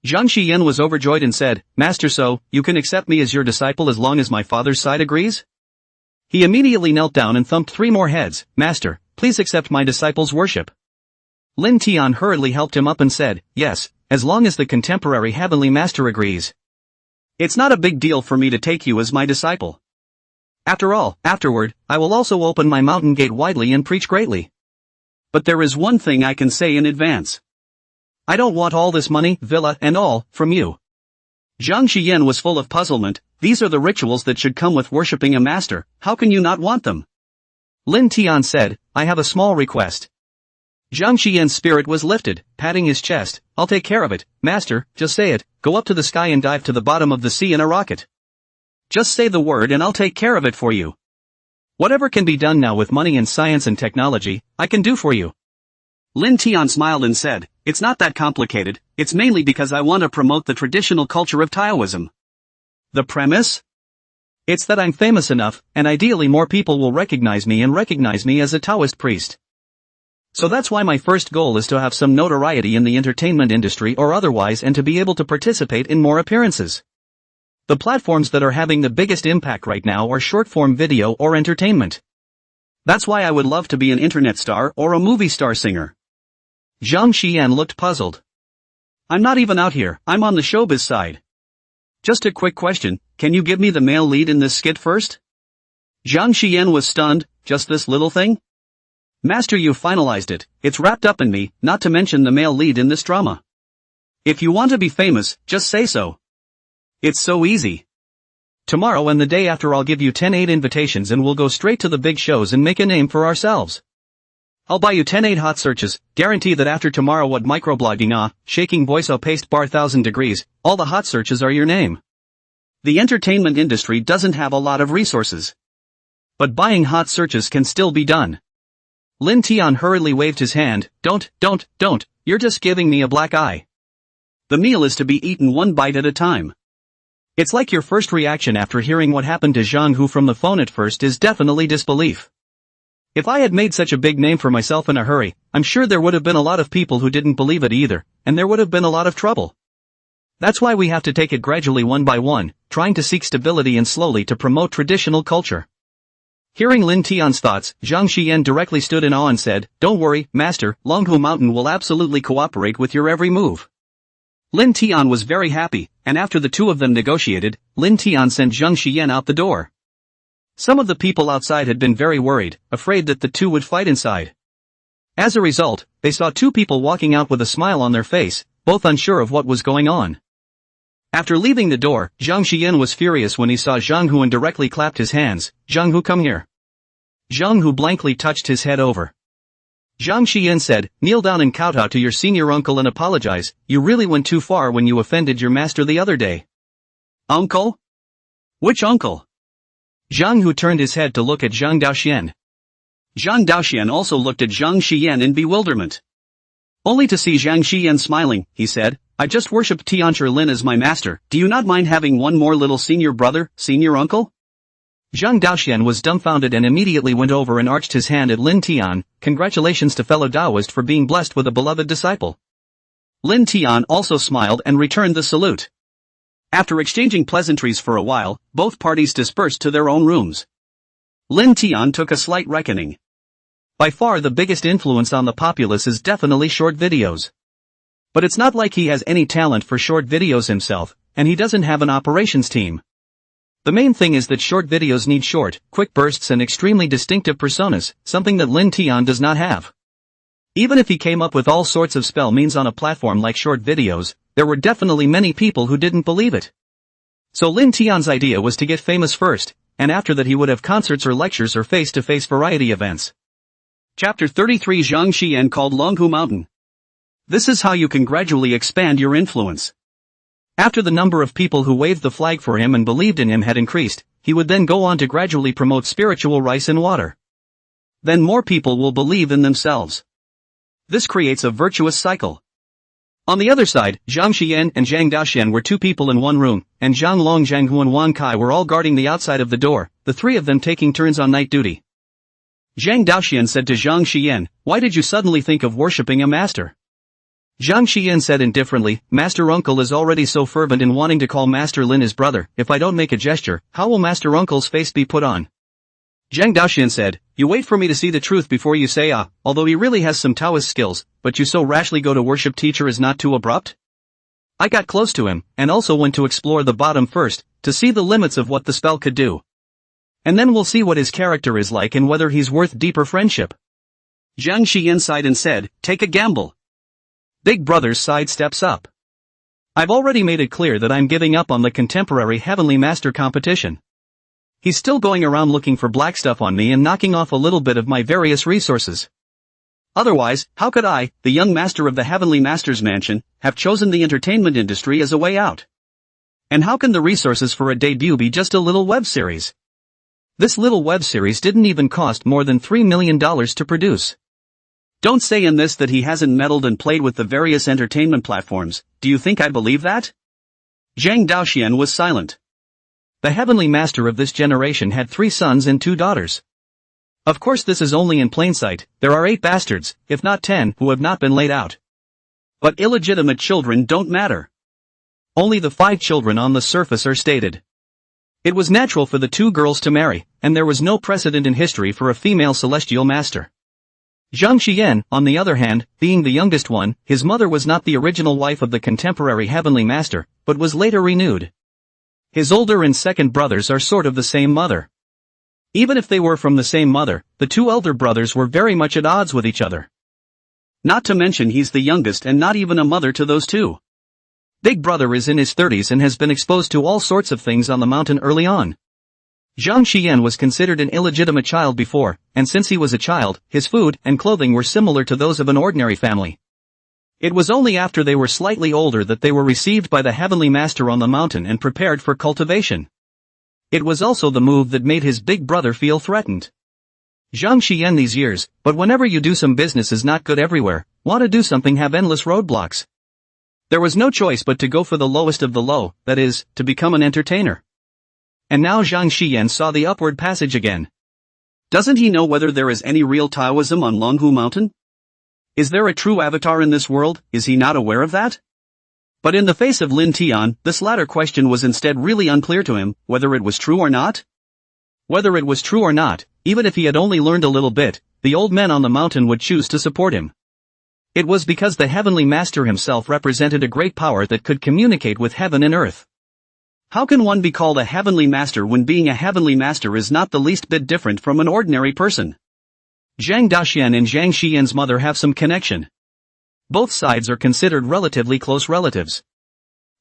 Zhang Xian was overjoyed and said, Master, so, you can accept me as your disciple as long as my father's side agrees? He immediately knelt down and thumped 3 more heads. Master, please accept my disciple's worship. Lin Tian hurriedly helped him up and said, yes, as long as the contemporary heavenly master agrees. It's not a big deal for me to take you as my disciple. After all, afterward, I will also open my mountain gate widely and preach greatly. But there is one thing I can say in advance. I don't want all this money, villa, and all, from you. Zhang Xian was full of puzzlement. These are the rituals that should come with worshipping a master, how can you not want them? Lin Tian said, I have a small request. Zhang Xian's spirit was lifted, patting his chest, I'll take care of it, master, just say it, go up to the sky and dive to the bottom of the sea in a rocket. Just say the word and I'll take care of it for you. Whatever can be done now with money and science and technology, I can do for you. Lin Tian smiled and said, it's not that complicated, it's mainly because I want to promote the traditional culture of Taoism. The premise? It's that I'm famous enough, and ideally more people will recognize me as a Taoist priest. So that's why my first goal is to have some notoriety in the entertainment industry or otherwise and to be able to participate in more appearances. The platforms that are having the biggest impact right now are short-form video or entertainment. That's why I would love to be an internet star or a movie star singer. Zhang Xian looked puzzled. I'm not even out here, I'm on the showbiz side. Just a quick question, can you give me the male lead in this skit first? Zhang Xian was stunned, just this little thing? Master, you finalized it, it's wrapped up in me, not to mention the male lead in this drama. If you want to be famous, just say so. It's so easy. Tomorrow and the day after I'll give you 10-8 invitations and we'll go straight to the big shows and make a name for ourselves. I'll buy you 10-8 hot searches, guarantee that after tomorrow what microblogging shaking voice paste bar 1000 degrees, all the hot searches are your name. The entertainment industry doesn't have a lot of resources. But buying hot searches can still be done. Lin Tian hurriedly waved his hand, don't, you're just giving me a black eye. The meal is to be eaten one bite at a time. It's like your first reaction after hearing what happened to Zhang Hu from the phone at first is definitely disbelief. If I had made such a big name for myself in a hurry, I'm sure there would have been a lot of people who didn't believe it either, and there would have been a lot of trouble. That's why we have to take it gradually one by one, trying to seek stability and slowly to promote traditional culture. Hearing Lin Tian's thoughts, Zhang Xian directly stood in awe and said, don't worry, master, Longhu Mountain will absolutely cooperate with your every move. Lin Tian was very happy, and after the two of them negotiated, Lin Tian sent Zhang Xian out the door. Some of the people outside had been very worried, afraid that the two would fight inside. As a result, they saw two people walking out with a smile on their face, both unsure of what was going on. After leaving the door, Zhang Xian was furious when he saw Zhang Hu and directly clapped his hands, Zhang Hu, come here. Zhang Hu blankly touched his head over. Zhang Xian said, kneel down and kowtow to your senior uncle and apologize, you really went too far when you offended your master the other day. Uncle? Which uncle? Zhang Hu turned his head to look at Zhang Daoxian. Zhang Daoxian also looked at Zhang Xian in bewilderment. Only to see Zhang Xian smiling, he said, I just worshipped Tianchi Lin as my master, do you not mind having one more little senior brother, senior uncle? Zhang Daoxian was dumbfounded and immediately went over and arched his hand at Lin Tian, congratulations to fellow Taoist for being blessed with a beloved disciple. Lin Tian also smiled and returned the salute. After exchanging pleasantries for a while, both parties dispersed to their own rooms. Lin Tian took a slight reckoning. By far the biggest influence on the populace is definitely short videos. But it's not like he has any talent for short videos himself, and he doesn't have an operations team. The main thing is that short videos need short, quick bursts and extremely distinctive personas, something that Lin Tian does not have. Even if he came up with all sorts of spell means on a platform like short videos, there were definitely many people who didn't believe it. So Lin Tian's idea was to get famous first, and after that he would have concerts or lectures or face-to-face variety events. Chapter 33 Zhang Xian called Longhu Mountain. This is how you can gradually expand your influence. After the number of people who waved the flag for him and believed in him had increased, he would then go on to gradually promote spiritual rice and water. Then more people will believe in themselves. This creates a virtuous cycle. On the other side, Zhang Xian and Zhang Daoxian were two people in one room, and Zhang Long, Zhang Hu and Wan Kai were all guarding the outside of the door, the three of them taking turns on night duty. Zhang Daoxian said to Zhang Xian, why did you suddenly think of worshipping a master? Zhang Xian said indifferently, Master Uncle is already so fervent in wanting to call Master Lin his brother, if I don't make a gesture, how will Master Uncle's face be put on? Zhang Daoxian said, "You wait for me to see the truth before you say although he really has some Taoist skills, but you so rashly go to worship teacher is not too abrupt?" I got close to him, and also went to explore the bottom first, to see the limits of what the spell could do. And then we'll see what his character is like and whether he's worth deeper friendship. Zhang Xiyan sighed and said, "Take a gamble." Big Brother's side steps up. "I've already made it clear that I'm giving up on the contemporary Heavenly Master competition. He's still going around looking for black stuff on me and knocking off a little bit of my various resources. Otherwise, how could I, the young master of the Heavenly Master's mansion, have chosen the entertainment industry as a way out? And how can the resources for a debut be just a little web series? This little web series didn't even cost more than $3 million to produce. Don't say in this that he hasn't meddled and played with the various entertainment platforms. Do you think I believe that?" Zhang Daoxian was silent. The Heavenly Master of this generation had 3 sons and 2 daughters. Of course this is only in plain sight, there are 8 bastards, if not 10, who have not been laid out. But illegitimate children don't matter. Only the 5 children on the surface are stated. It was natural for the 2 girls to marry, and there was no precedent in history for a female celestial master. Zhang Xiyan, on the other hand, being the youngest one, his mother was not the original wife of the contemporary Heavenly Master, but was later renewed. His older and second brothers are sort of the same mother. Even if they were from the same mother, the 2 elder brothers were very much at odds with each other. Not to mention he's the youngest and not even a mother to those 2. Big Brother is in his 30s and has been exposed to all sorts of things on the mountain early on. Zhang Xiyan was considered an illegitimate child before, and since he was a child, his food and clothing were similar to those of an ordinary family. It was only after they were slightly older that they were received by the Heavenly Master on the mountain and prepared for cultivation. It was also the move that made his big brother feel threatened. Zhang Xiyan these years, but whenever you do some business is not good everywhere, want to do something have endless roadblocks. There was no choice but to go for the lowest of the low, that is, to become an entertainer. And now Zhang Xiyan saw the upward passage again. Doesn't he know whether there is any real Taoism on Longhu Mountain? Is there a true avatar in this world? Is he not aware of that? But in the face of Lin Tian, this latter question was instead really unclear to him, whether it was true or not. Whether it was true or not, even if he had only learned a little bit, the old men on the mountain would choose to support him. It was because the Heavenly Master himself represented a great power that could communicate with heaven and earth. How can one be called a Heavenly Master when being a Heavenly Master is not the least bit different from an ordinary person? Zhang Daoxian and Zhang Xiyan's mother have some connection. Both sides are considered relatively close relatives.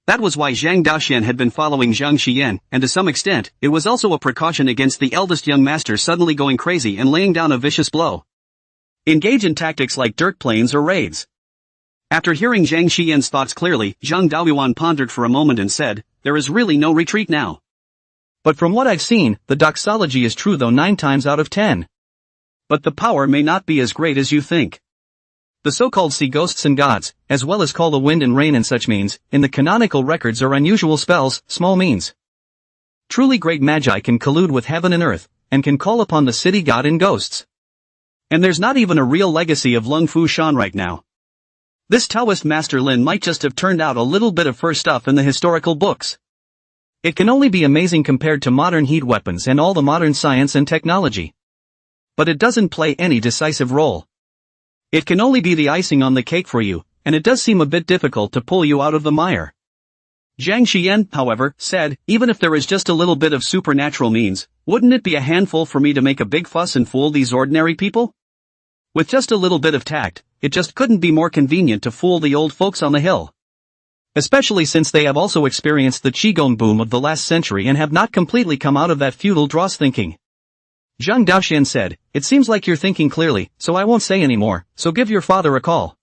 That was why Zhang Daoxian had been following Zhang Xiyan, and to some extent, it was also a precaution against the eldest young master suddenly going crazy and laying down a vicious blow. Engage in tactics like dirt planes or raids. After hearing Zhang Xiyan's thoughts clearly, Zhang Daoyuan pondered for a moment and said, "There is really no retreat now. But from what I've seen, the doxology is true though 9 times out of 10. But the power may not be as great as you think. The so-called sea ghosts and gods, as well as call the wind and rain and such means, in the canonical records are unusual spells, small means. Truly great magi can collude with heaven and earth, and can call upon the city god and ghosts. And there's not even a real legacy of Lung Fu Shan right now. This Taoist Master Lin might just have turned out a little bit of first stuff in the historical books. It can only be amazing compared to modern heat weapons and all the modern science and technology. But it doesn't play any decisive role. It can only be the icing on the cake for you, and it does seem a bit difficult to pull you out of the mire." Zhang Xiyan, however, said, "Even if there is just a little bit of supernatural means, wouldn't it be a handful for me to make a big fuss and fool these ordinary people? With just a little bit of tact, it just couldn't be more convenient to fool the old folks on the hill. Especially since they have also experienced the Qigong boom of the last century and have not completely come out of that feudal dross thinking." Zhang Daoxian said, "It seems like you're thinking clearly, so I won't say any more, so give your father a call."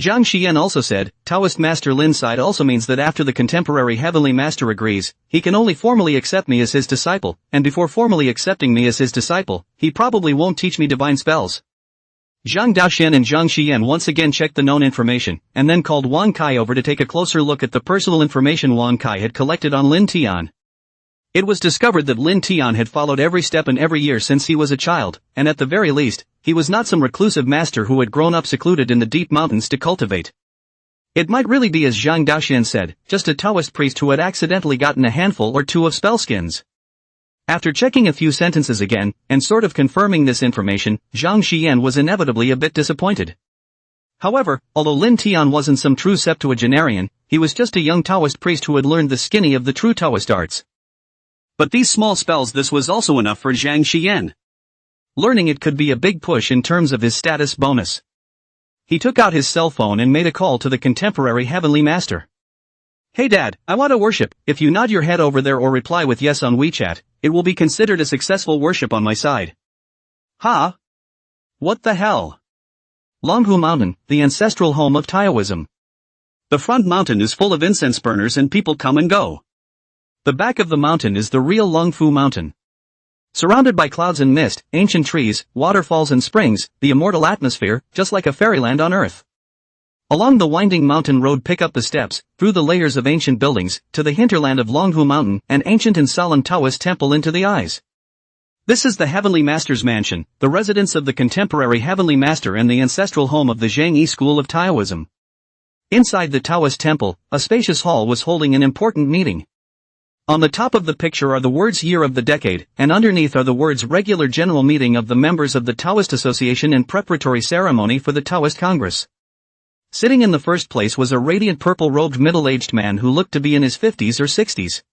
Zhang Xiyan also said, "Taoist Master Lin's side also means that after the contemporary Heavenly Master agrees, he can only formally accept me as his disciple, and before formally accepting me as his disciple, he probably won't teach me divine spells." Zhang Daoxian and Zhang Xiyan once again checked the known information, and then called Wang Kai over to take a closer look at the personal information Wang Kai had collected on Lin Tian. It was discovered that Lin Tian had followed every step in every year since he was a child, and at the very least, he was not some reclusive master who had grown up secluded in the deep mountains to cultivate. It might really be as Zhang Daoxian said, just a Taoist priest who had accidentally gotten a handful or 2 of spell skins. After checking a few sentences again, and sort of confirming this information, Zhang Xian was inevitably a bit disappointed. However, although Lin Tian wasn't some true septuagenarian, he was just a young Taoist priest who had learned the skinny of the true Taoist arts. But these small spells, this was also enough for Zhang Xian. Learning it could be a big push in terms of his status bonus. He took out his cell phone and made a call to the contemporary Heavenly Master. Hey Dad, I want to worship. If you nod your head over there or reply with yes on WeChat, it will be considered a successful worship on my side. Huh? What the hell? Longhu Mountain, the ancestral home of Taoism. The front mountain is full of incense burners and people come and go. The back of the mountain is the real Longfu Mountain. Surrounded by clouds and mist, ancient trees, waterfalls and springs, the immortal atmosphere, just like a fairyland on earth. Along the winding mountain road pick up the steps, through the layers of ancient buildings, to the hinterland of Longhu Mountain, an ancient and solemn Taoist temple into the eyes. This is the Heavenly Master's mansion, the residence of the contemporary Heavenly Master and the ancestral home of the Zhangyi school of Taoism. Inside the Taoist temple, a spacious hall was holding an important meeting. On the top of the picture are the words Year of the Decade, and underneath are the words Regular General Meeting of the members of the Taoist Association and Preparatory Ceremony for the Taoist Congress. Sitting in the first place was a radiant purple-robed middle-aged man who looked to be in his 50s or 60s.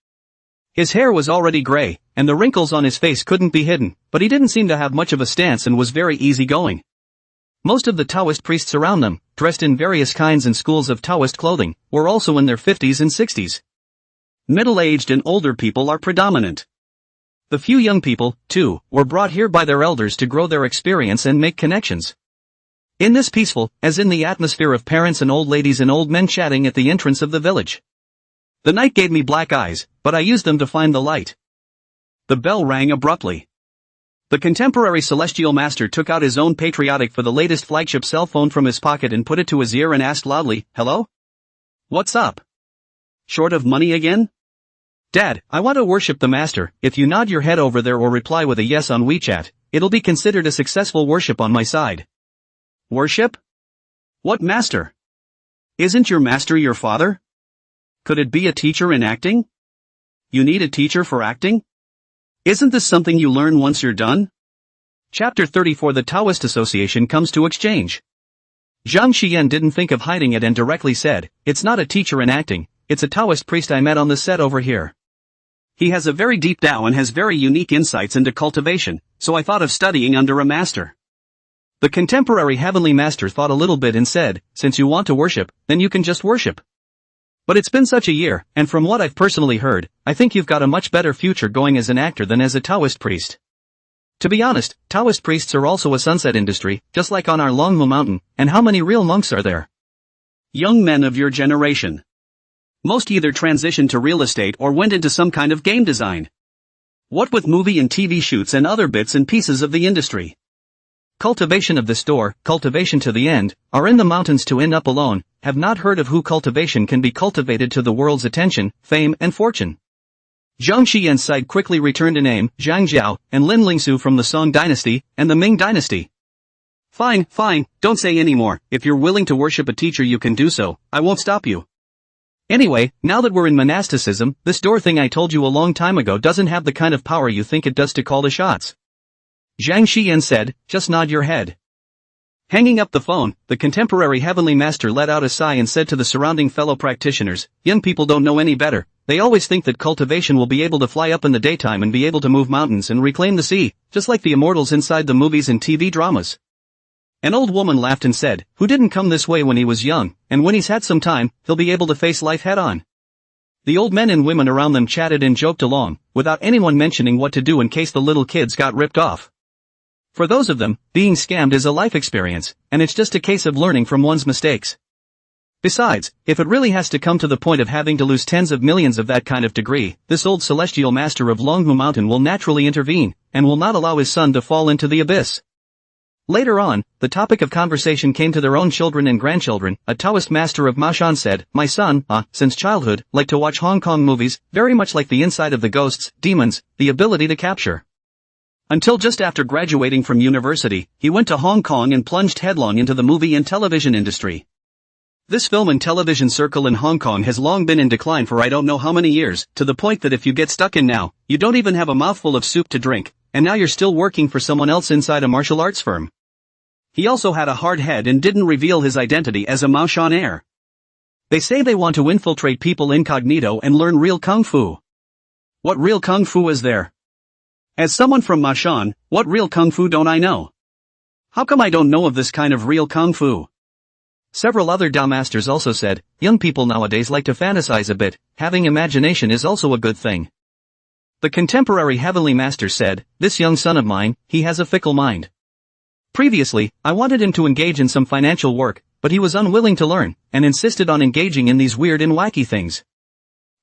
His hair was already gray, and the wrinkles on his face couldn't be hidden, but he didn't seem to have much of a stance and was very easygoing. Most of the Taoist priests around them, dressed in various kinds and schools of Taoist clothing, were also in their 50s and 60s. Middle-aged and older people are predominant. The few young people, too, were brought here by their elders to grow their experience and make connections. In this peaceful, as in the atmosphere of parents and old ladies and old men chatting at the entrance of the village. The night gave me black eyes, but I used them to find the light. The bell rang abruptly. The contemporary celestial master took out his own patriotic for the latest flagship cell phone from his pocket and put it to his ear and asked loudly, "Hello? What's up? Short of money again? Dad, I want to worship the master. If you nod your head over there or reply with a yes on WeChat, it'll be considered a successful worship on my side." Worship? What master? Isn't your master your father? Could it be a teacher in acting? You need a teacher for acting? Isn't this something you learn once you're done? Chapter 34. The Taoist Association comes to exchange. Zhang Xian didn't think of hiding it and directly said, "It's not a teacher in acting, it's a Taoist priest I met on the set over here. He has a very deep Tao and has very unique insights into cultivation, so I thought of studying under a master." The contemporary Heavenly Master thought a little bit and said, "Since you want to worship, then you can just worship. But it's been such a year, and from what I've personally heard, I think you've got a much better future going as an actor than as a Taoist priest. To be honest, Taoist priests are also a sunset industry, just like on our Longmu Mountain, and how many real monks are there? Young men of your generation. Most either transitioned to real estate or went into some kind of game design. What with movie and TV shoots and other bits and pieces of the industry. Cultivation of this door, cultivation to the end, are in the mountains to end up alone, have not heard of who cultivation can be cultivated to the world's attention, fame and fortune." Zhang Xian's side quickly returned a name, Zhang Jiao, and Lin Lingsu from the Song dynasty, and the Ming dynasty. Fine, don't say any more. If you're willing to worship a teacher you can do so, I won't stop you. Anyway, now that we're in monasticism, this door thing I told you a long time ago doesn't have the kind of power you think it does to call the shots. Zhang Xian said, "Just nod your head." Hanging up the phone, the contemporary Heavenly Master let out a sigh and said to the surrounding fellow practitioners, "Young people don't know any better. They always think that cultivation will be able to fly up in the daytime and be able to move mountains and reclaim the sea, just like the immortals inside the movies and TV dramas." An old woman laughed and said, "Who didn't come this way when he was young, and when he's had some time, he'll be able to face life head on." The old men and women around them chatted and joked along, without anyone mentioning what to do in case the little kids got ripped off. For those of them, being scammed is a life experience, and it's just a case of learning from one's mistakes. Besides, if it really has to come to the point of having to lose tens of millions of that kind of degree, this old celestial master of Longhu Mountain will naturally intervene, and will not allow his son to fall into the abyss. Later on, the topic of conversation came to their own children and grandchildren. A Taoist master of Mashan said, "My son, since childhood, liked to watch Hong Kong movies, very much like the inside of the ghosts, demons, the ability to capture. Until just after graduating from university, he went to Hong Kong and plunged headlong into the movie and television industry. This film and television circle in Hong Kong has long been in decline for I don't know how many years, to the point that if you get stuck in now, you don't even have a mouthful of soup to drink, and now you're still working for someone else inside a martial arts firm. He also had a hard head and didn't reveal his identity as a Maoshan heir. They say they want to infiltrate people incognito and learn real kung fu. What real kung fu is there? As someone from Maoshan, what real kung fu don't I know? How come I don't know of this kind of real kung fu? Several other Tao masters also said, young people nowadays like to fantasize a bit, having imagination is also a good thing. The contemporary heavenly master said, this young son of mine, he has a fickle mind. Previously, I wanted him to engage in some financial work, but he was unwilling to learn, and insisted on engaging in these weird and wacky things.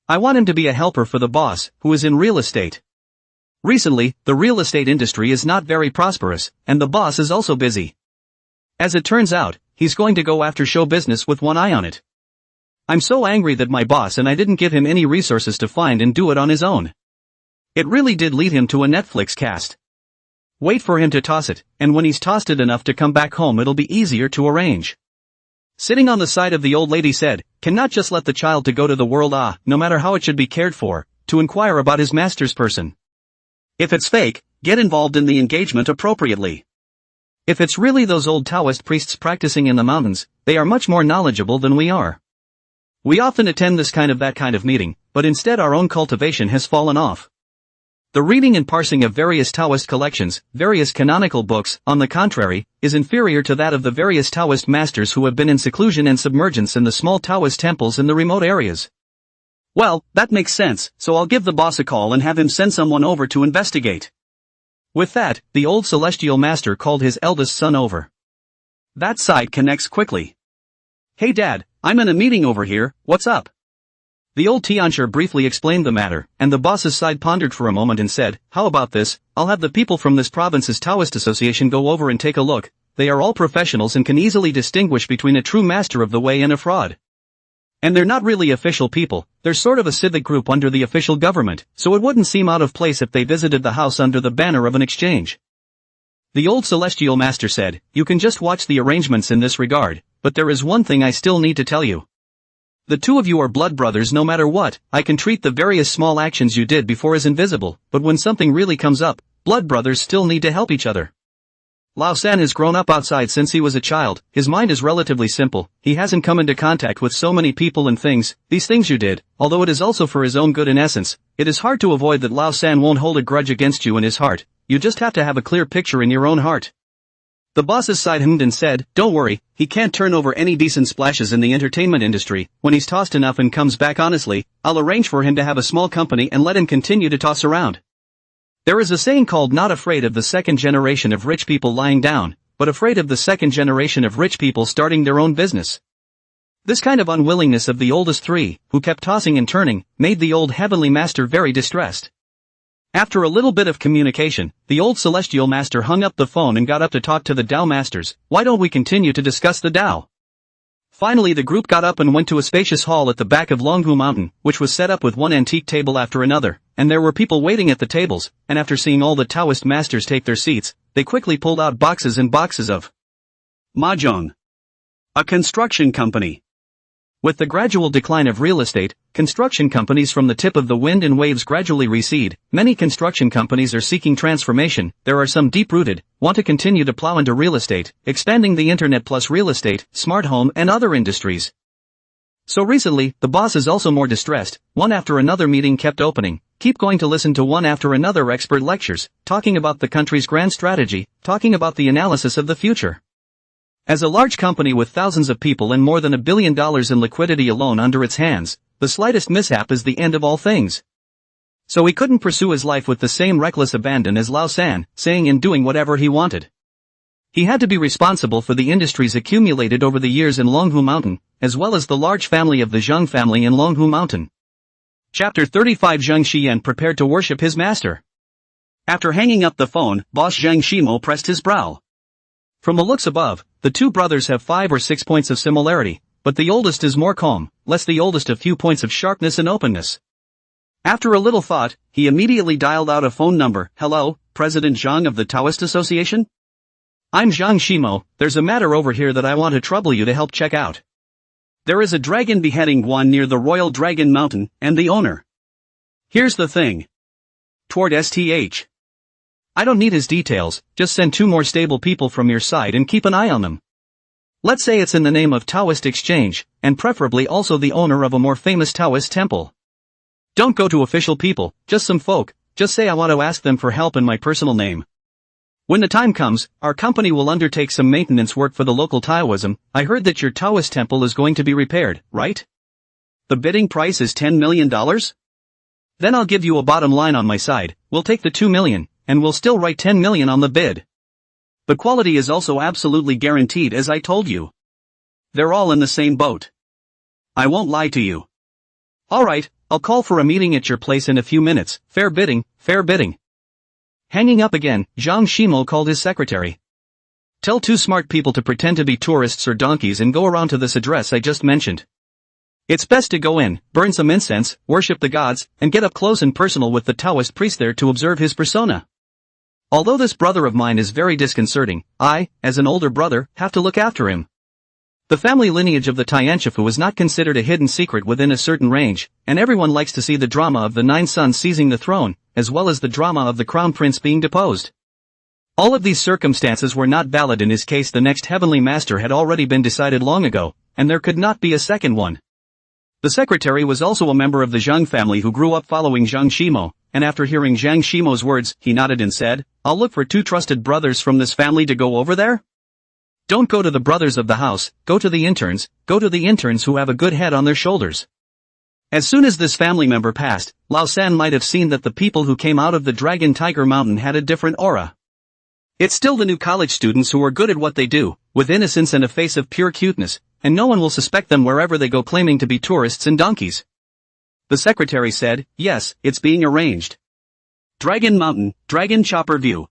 I want him to be a helper for the boss, who is in real estate. Recently, the real estate industry is not very prosperous, and the boss is also busy. As it turns out, he's going to go after show business with one eye on it. I'm so angry that my boss and I didn't give him any resources to find and do it on his own. It really did lead him to a Netflix cast. Wait for him to toss it, and when he's tossed it enough to come back home it'll be easier to arrange. Sitting on the side of the old lady said, cannot just let the child to go to the world no matter how it should be cared for, to inquire about his master's person. If it's fake, get involved in the engagement appropriately. If it's really those old Taoist priests practicing in the mountains, they are much more knowledgeable than we are. We often attend that kind of meeting, but instead our own cultivation has fallen off. The reading and parsing of various Taoist collections, various canonical books, on the contrary, is inferior to that of the various Taoist masters who have been in seclusion and submergence in the small Taoist temples in the remote areas. Well, that makes sense, so I'll give the boss a call and have him send someone over to investigate. With that, the old celestial master called his eldest son over. That side connects quickly. Hey dad, I'm in a meeting over here, what's up? The old Tianshi briefly explained the matter, and the boss's side pondered for a moment and said, how about this, I'll have the people from this province's Taoist association go over and take a look, they are all professionals and can easily distinguish between a true master of the way and a fraud. And they're not really official people, they're sort of a civic group under the official government, so it wouldn't seem out of place if they visited the house under the banner of an exchange. The old celestial master said, you can just watch the arrangements in this regard, but there is one thing I still need to tell you. The two of you are blood brothers no matter what, I can treat the various small actions you did before as invisible, but when something really comes up, blood brothers still need to help each other. Lao San has grown up outside since he was a child, his mind is relatively simple, he hasn't come into contact with so many people and things, these things you did, although it is also for his own good in essence, it is hard to avoid that Lao San won't hold a grudge against you in his heart, you just have to have a clear picture in your own heart. The boss's side hemmed and said, don't worry, he can't turn over any decent splashes in the entertainment industry, when he's tossed enough and comes back honestly, I'll arrange for him to have a small company and let him continue to toss around. There is a saying called not afraid of the second generation of rich people lying down, but afraid of the second generation of rich people starting their own business. This kind of unwillingness of the oldest three, who kept tossing and turning, made the old heavenly master very distressed. After a little bit of communication, the old celestial master hung up the phone and got up to talk to the Tao masters, why don't we continue to discuss the Tao? Finally the group got up and went to a spacious hall at the back of Longhu Mountain, which was set up with one antique table after another, and there were people waiting at the tables, and after seeing all the Taoist masters take their seats, they quickly pulled out boxes and boxes of mahjong. A construction company. With the gradual decline of real estate, construction companies from the tip of the wind and waves gradually recede, many construction companies are seeking transformation, there are some deep-rooted, want to continue to plow into real estate, expanding the internet plus real estate, smart home and other industries. So recently, the boss is also more distressed, one after another meeting kept opening, keep going to listen to one after another expert lectures, talking about the country's grand strategy, talking about the analysis of the future. As a large company with thousands of people and more than $1 billion in liquidity alone under its hands, the slightest mishap is the end of all things. So he couldn't pursue his life with the same reckless abandon as Lao San, saying and doing whatever he wanted. He had to be responsible for the industries accumulated over the years in Longhu Mountain, as well as the large family of the Zheng family in Longhu Mountain. Chapter 35 Zheng Xian prepared to worship his master. After hanging up the phone, boss Zheng Shimo pressed his brow. From the looks above, the two brothers have 5 or 6 points of similarity, but the oldest is more calm, less the oldest a few points of sharpness and openness. After a little thought, he immediately dialed out a phone number. Hello, President Zhang of the Taoist Association? I'm Zhang Shimo, there's a matter over here that I want to trouble you to help check out. There is a dragon beheading one near the Royal Dragon Mountain, and the owner. Here's the thing. Toward STH. I don't need his details, just send 2 more stable people from your side and keep an eye on them. Let's say it's in the name of Taoist exchange, and preferably also the owner of a more famous Taoist temple. Don't go to official people, just some folk, just say I want to ask them for help in my personal name. When the time comes, our company will undertake some maintenance work for the local Taoism. I heard that your Taoist temple is going to be repaired, right? The bidding price is $10 million? Then I'll give you a bottom line on my side, we'll take the 2 million, and we'll still write 10 million on the bid. The quality is also absolutely guaranteed as I told you. They're all in the same boat. I won't lie to you. Alright, I'll call for a meeting at your place in a few minutes, fair bidding, fair bidding. Hanging up again, Zhang Shimo called his secretary. Tell 2 smart people to pretend to be tourists or donkeys and go around to this address I just mentioned. It's best to go in, burn some incense, worship the gods, and get up close and personal with the Taoist priest there to observe his persona. Although this brother of mine is very disconcerting, I, as an older brother, have to look after him. The family lineage of the Tianshifu is not considered a hidden secret within a certain range, and everyone likes to see the drama of the 9 sons seizing the throne, as well as the drama of the crown prince being deposed. All of these circumstances were not valid in his case. The next heavenly master had already been decided long ago, and there could not be a second one. The secretary was also a member of the Zhang family who grew up following Zhang Shimo, and after hearing Zhang Shimo's words, he nodded and said, I'll look for 2 trusted brothers from this family to go over there. Don't go to the brothers of the house, go to the interns who have a good head on their shoulders. As soon as this family member passed, Lao San might have seen that the people who came out of the Dragon Tiger Mountain had a different aura. It's still the new college students who are good at what they do, with innocence and a face of pure cuteness, and no one will suspect them wherever they go claiming to be tourists and donkeys. The secretary said, yes, it's being arranged. Dragon Mountain, Dragon Chopper View.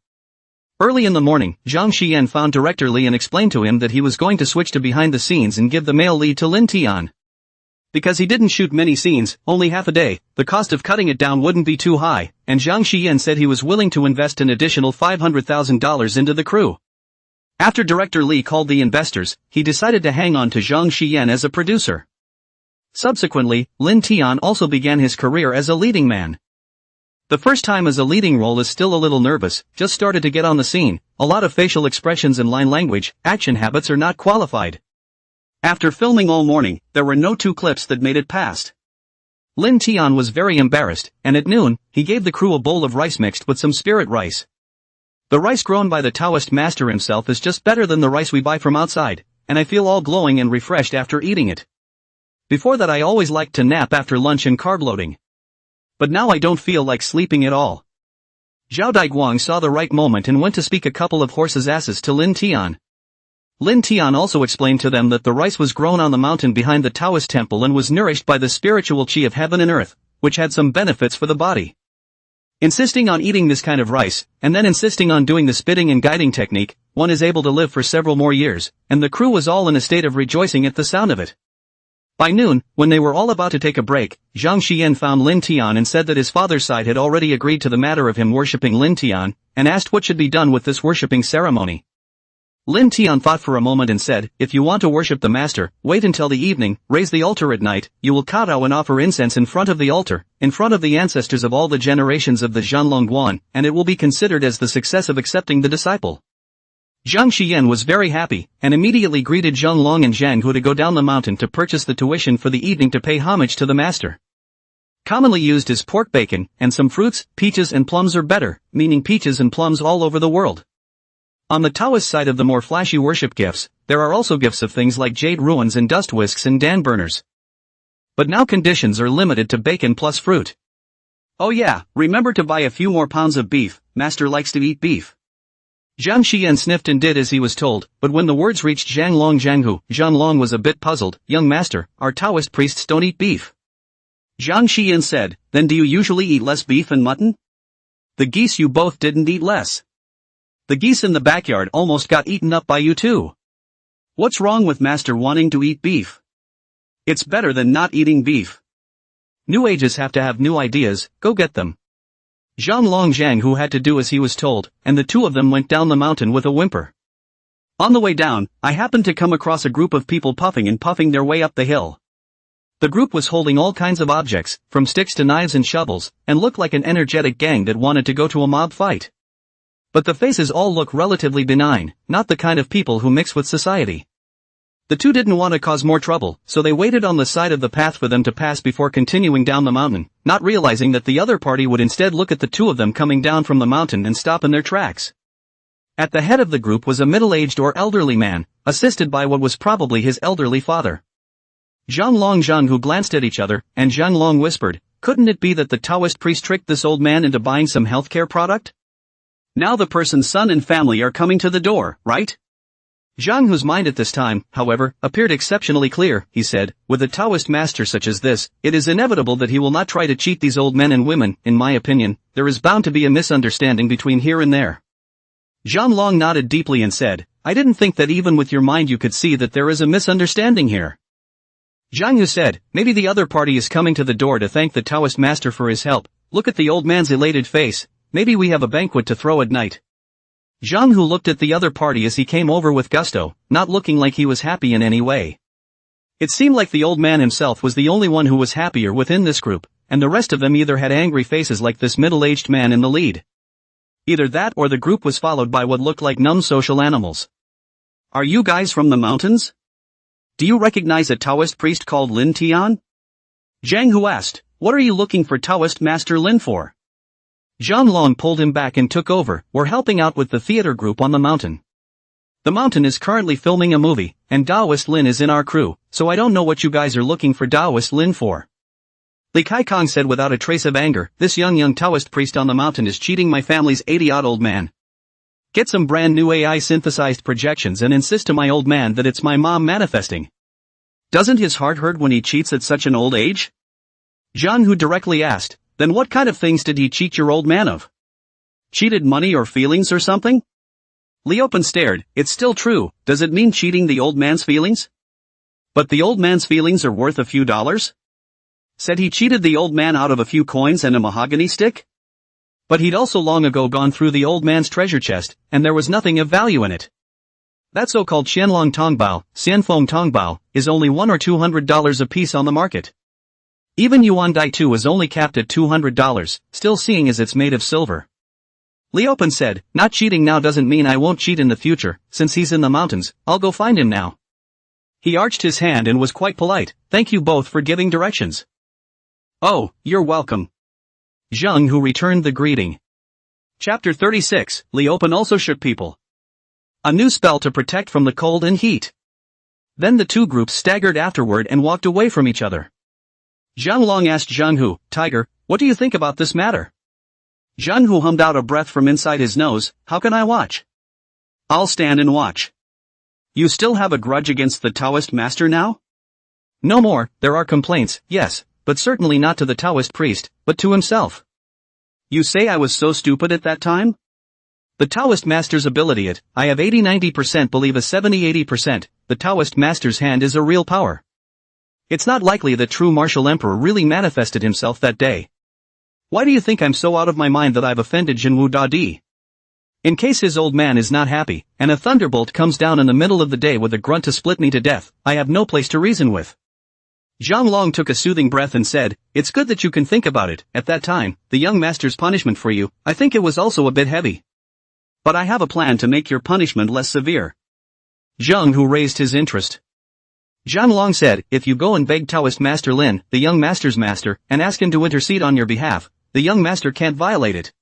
Early in the morning, Zhang Xian found Director Li and explained to him that he was going to switch to behind the scenes and give the male lead to Lin Tian. Because he didn't shoot many scenes, only half a day, the cost of cutting it down wouldn't be too high, and Zhang Xian said he was willing to invest an additional $500,000 into the crew. After Director Li called the investors, he decided to hang on to Zhang Xian as a producer. Subsequently, Lin Tian also began his career as a leading man. The first time as a leading role is still a little nervous, just started to get on the scene, a lot of facial expressions and line language, action habits are not qualified. After filming all morning, there were no 2 clips that made it past. Lin Tian was very embarrassed, and at noon, he gave the crew a bowl of rice mixed with some spirit rice. The rice grown by the Taoist master himself is just better than the rice we buy from outside, and I feel all glowing and refreshed after eating it. Before that I always liked to nap after lunch and carb loading. But now I don't feel like sleeping at all. Zhao Daiguang saw the right moment and went to speak a couple of horses' asses to Lin Tian. Lin Tian also explained to them that the rice was grown on the mountain behind the Taoist temple and was nourished by the spiritual qi of heaven and earth, which had some benefits for the body. Insisting on eating this kind of rice, and then insisting on doing the spitting and guiding technique, one is able to live for several more years, and the crew was all in a state of rejoicing at the sound of it. By noon, when they were all about to take a break, Zhang Xian found Lin Tian and said that his father's side had already agreed to the matter of him worshipping Lin Tian, and asked what should be done with this worshipping ceremony. Lin Tian thought for a moment and said, if you want to worship the master, wait until the evening, raise the altar at night, you will kowtow and offer incense in front of the altar, in front of the ancestors of all the generations of the Zhanlongguan, and it will be considered as the success of accepting the disciple. Zhang Xian was very happy, and immediately greeted Zhang Long and Zhang Hu to go down the mountain to purchase the tuition for the evening to pay homage to the master. Commonly used is pork bacon, and some fruits, peaches and plums are better, meaning peaches and plums all over the world. On the Taoist side of the more flashy worship gifts, there are also gifts of things like jade ruins and dust whisks and dan burners. But now conditions are limited to bacon plus fruit. Oh yeah, remember to buy a few more pounds of beef, master likes to eat beef. Zhang Xian sniffed and did as he was told, but when the words reached Zhang Long Zhanghu, Zhang Long was a bit puzzled. Young master, our Taoist priests don't eat beef. Zhang Xian said, then do you usually eat less beef and mutton? The geese you both didn't eat less. The geese in the backyard almost got eaten up by you too. What's wrong with master wanting to eat beef? It's better than not eating beef. New ages have to have new ideas, go get them. Zhang Long Zhang who had to do as he was told, and the two of them went down the mountain with a whimper. On the way down, I happened to come across a group of people puffing and puffing their way up the hill. The group was holding all kinds of objects, from sticks to knives and shovels, and looked like an energetic gang that wanted to go to a mob fight. But the faces all look relatively benign, not the kind of people who mix with society. The two didn't want to cause more trouble, so they waited on the side of the path for them to pass before continuing down the mountain, not realizing that the other party would instead look at the two of them coming down from the mountain and stop in their tracks. At the head of the group was a middle-aged or elderly man, assisted by what was probably his elderly father. Zhang Long Zhang who glanced at each other, and Zhang Long whispered, "Couldn't it be that the Taoist priest tricked this old man into buying some healthcare product? Now the person's son and family are coming to the door, right?" Zhang whose mind at this time, however, appeared exceptionally clear, he said, "With a Taoist master such as this, it is inevitable that he will not try to cheat these old men and women. In my opinion, there is bound to be a misunderstanding between here and there." Zhang Long nodded deeply and said, "I didn't think that even with your mind you could see that there is a misunderstanding here." Zhang Hu said, "Maybe the other party is coming to the door to thank the Taoist master for his help. Look at the old man's elated face. Maybe we have a banquet to throw at night." Zhang Hu looked at the other party as he came over with gusto, not looking like he was happy in any way. It seemed like the old man himself was the only one who was happier within this group, and the rest of them either had angry faces like this middle-aged man in the lead. Either that or the group was followed by what looked like numb social animals. "Are you guys from the mountains? Do you recognize a Taoist priest called Lin Tian?" Zhang Hu asked, "What are you looking for Taoist master Lin for?" Zhang Long pulled him back and took over. "We're helping out with the theater group on the mountain. The mountain is currently filming a movie, and Taoist Lin is in our crew, so I don't know what you guys are looking for Taoist Lin for." Li Kai Kong said without a trace of anger, "This young Taoist priest on the mountain is cheating my family's 80-odd-old man. Get some brand new AI synthesized projections and insist to my old man that it's my mom manifesting. Doesn't his heart hurt when he cheats at such an old age?" Zhang Hu directly asked, "Then what kind of things did he cheat your old man of? Cheated money or feelings or something?" Li Open stared. "It's still true, does it mean cheating the old man's feelings? But the old man's feelings are worth a few dollars? Said he cheated the old man out of a few coins and a mahogany stick? But he'd also long ago gone through the old man's treasure chest, and there was nothing of value in it. That so-called Xianlong Tongbao, Xianfeng Tongbao, is only $100 or $200 a piece on the market. Even Yuan Dai 2 is only capped at $200, still seeing as it's made of silver." Li Open said, "Not cheating now doesn't mean I won't cheat in the future. Since he's in the mountains, I'll go find him now." He arched his hand and was quite polite. "Thank you both for giving directions." "Oh, you're welcome." Zhang Hu returned the greeting. Chapter 36, Li Open also shook people. A new spell to protect from the cold and heat. Then the two groups staggered afterward and walked away from each other. Zhang Long asked Zhang Hu, "Tiger, what do you think about this matter?" Zhang Hu hummed out a breath from inside his nose, "How can I watch? I'll stand and watch." "You still have a grudge against the Taoist master now?" "No more. There are complaints, yes, but certainly not to the Taoist priest, but to himself." "You say I was so stupid at that time?" "The Taoist master's ability at, I have 80-90% believe a 70-80%, the Taoist master's hand is a real power. It's not likely that true martial emperor really manifested himself that day. Why do you think I'm so out of my mind that I've offended Jinwu Dadi? In case his old man is not happy, and a thunderbolt comes down in the middle of the day with a grunt to split me to death, I have no place to reason with." Zhang Long took a soothing breath and said, "It's good that you can think about it. At that time, the young master's punishment for you, I think it was also a bit heavy. But I have a plan to make your punishment less severe." Zhang Hu raised his interest. Zhang Long said, "If you go and beg Taoist Master Lin, the young master's master, and ask him to intercede on your behalf, the young master can't violate it."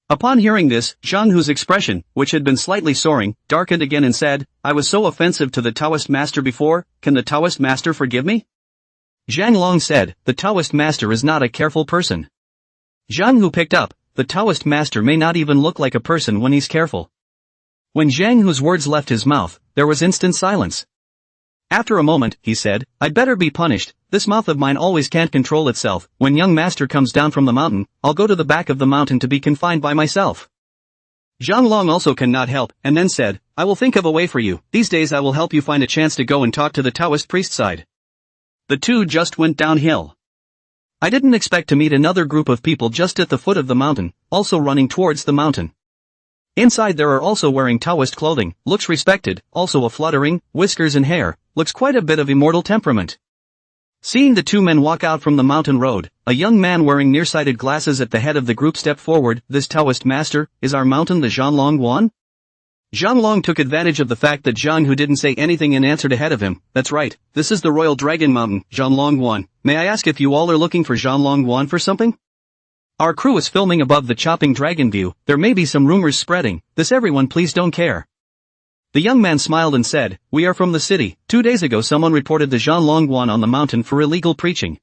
Upon hearing this, Zhang Hu's expression, which had been slightly soaring, darkened again and said, "I was so offensive to the Taoist master before, can the Taoist master forgive me?" Zhang Long said, "The Taoist master is not a careful person." Zhang Hu picked up, "The Taoist master may not even look like a person when he's careful." When Zhang Hu's words left his mouth, there was instant silence. After a moment, he said, "I'd better be punished, this mouth of mine always can't control itself. When young master comes down from the mountain, I'll go to the back of the mountain to be confined by myself." Zhang Long also cannot help, and then said, "I will think of a way for you. These days I will help you find a chance to go and talk to the Taoist priest side." The two just went downhill. I didn't expect to meet another group of people just at the foot of the mountain, also running towards the mountain. Inside there are also wearing Taoist clothing, looks respected, also a fluttering, whiskers and hair, looks quite a bit of immortal temperament. Seeing the two men walk out from the mountain road, a young man wearing nearsighted glasses at the head of the group stepped forward. This Taoist master, is our mountain the Zhanglong one? Zhanglong took advantage of the fact that Zhang who didn't say anything and answered ahead of him. That's right, this is the Royal Dragon Mountain, Zhanglong one. May I ask if you all are looking for Zhanglong one for something? Our crew is filming above the chopping dragon view, there may be some rumors spreading, this everyone please don't care. The young man smiled and said, we are from the city. 2 days ago someone reported the Zhanglongguan on the mountain for illegal preaching.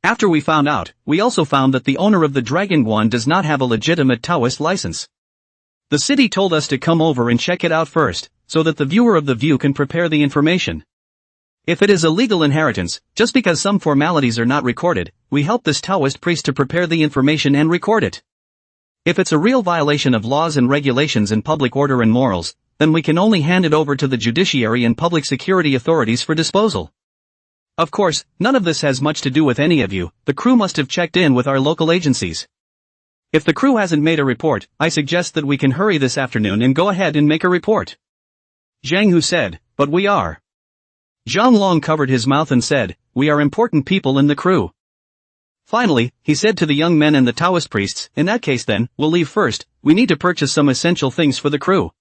After we found out, we also found that the owner of the Dragonguan does not have a legitimate Taoist license. The city told us to come over and check it out first, so that the viewer of the view can prepare the information. If it is a legal inheritance, just because some formalities are not recorded, we help this Taoist priest to prepare the information and record it. If it's a real violation of laws and regulations and public order and morals, then we can only hand it over to the judiciary and public security authorities for disposal. Of course, none of this has much to do with any of you, the crew must have checked in with our local agencies. If the crew hasn't made a report, I suggest that we can hurry this afternoon and go ahead and make a report. Zhang Hu said, but we are. Zhang Long covered his mouth and said, we are important people in the crew. Finally, he said to the young men and the Taoist priests, in that case then, we'll leave first, we need to purchase some essential things for the crew.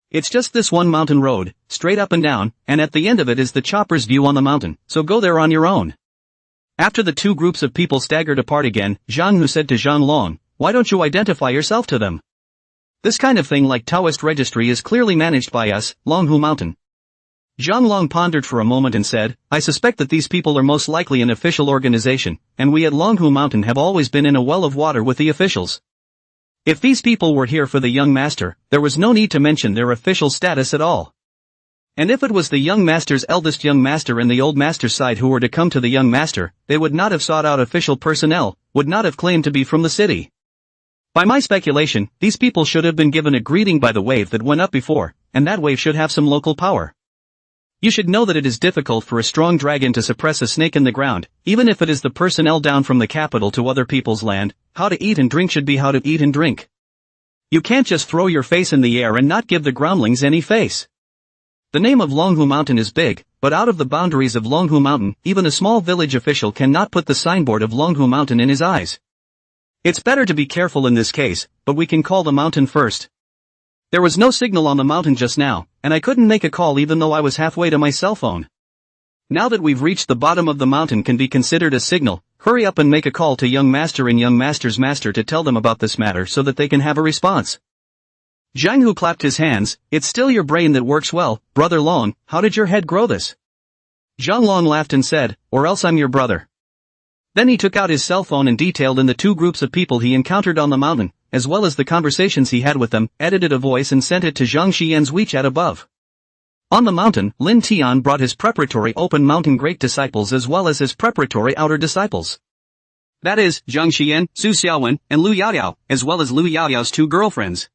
It's just this one mountain road, straight up and down, and at the end of it is the chopper's view on the mountain, so go there on your own. After the two groups of people staggered apart again, Zhang Hu said to Zhang Long, why don't you identify yourself to them? This kind of thing like Taoist registry is clearly managed by us, Longhu Mountain. Zhang Long pondered for a moment and said, I suspect that these people are most likely an official organization, and we at Longhu Mountain have always been in a well of water with the officials. If these people were here for the young master, there was no need to mention their official status at all. And if it was the young master's eldest young master and the old master's side who were to come to the young master, they would not have sought out official personnel, would not have claimed to be from the city. By my speculation, these people should have been given a greeting by the wave that went up before, and that wave should have some local power. You should know that it is difficult for a strong dragon to suppress a snake in the ground, even if it is the personnel down from the capital to other people's land. How to eat and drink should be how to eat and drink. You can't just throw your face in the air and not give the groundlings any face. The name of Longhu Mountain is big, but out of the boundaries of Longhu Mountain, even a small village official cannot put the signboard of Longhu Mountain in his eyes. It's better to be careful in this case, but we can call the mountain first. There was no signal on the mountain just now, and I couldn't make a call even though I was halfway to my cell phone. Now that we've reached the bottom of the mountain can be considered a signal, hurry up and make a call to young master and young master's master to tell them about this matter so that they can have a response. Zhang Hu clapped his hands, it's still your brain that works well, brother Long, how did your head grow this? Zhang Long laughed and said, or else I'm your brother. Then he took out his cell phone and detailed in the two groups of people he encountered on the mountain, as well as the conversations he had with them, edited a voice and sent it to Zhang Xian's WeChat above. On the mountain, Lin Tian brought his preparatory open mountain great disciples as well as his preparatory outer disciples. That is, Zhang Xian, Su Xiaowen, and Lu Yaoyao, as well as Lu Yaoyao's two girlfriends.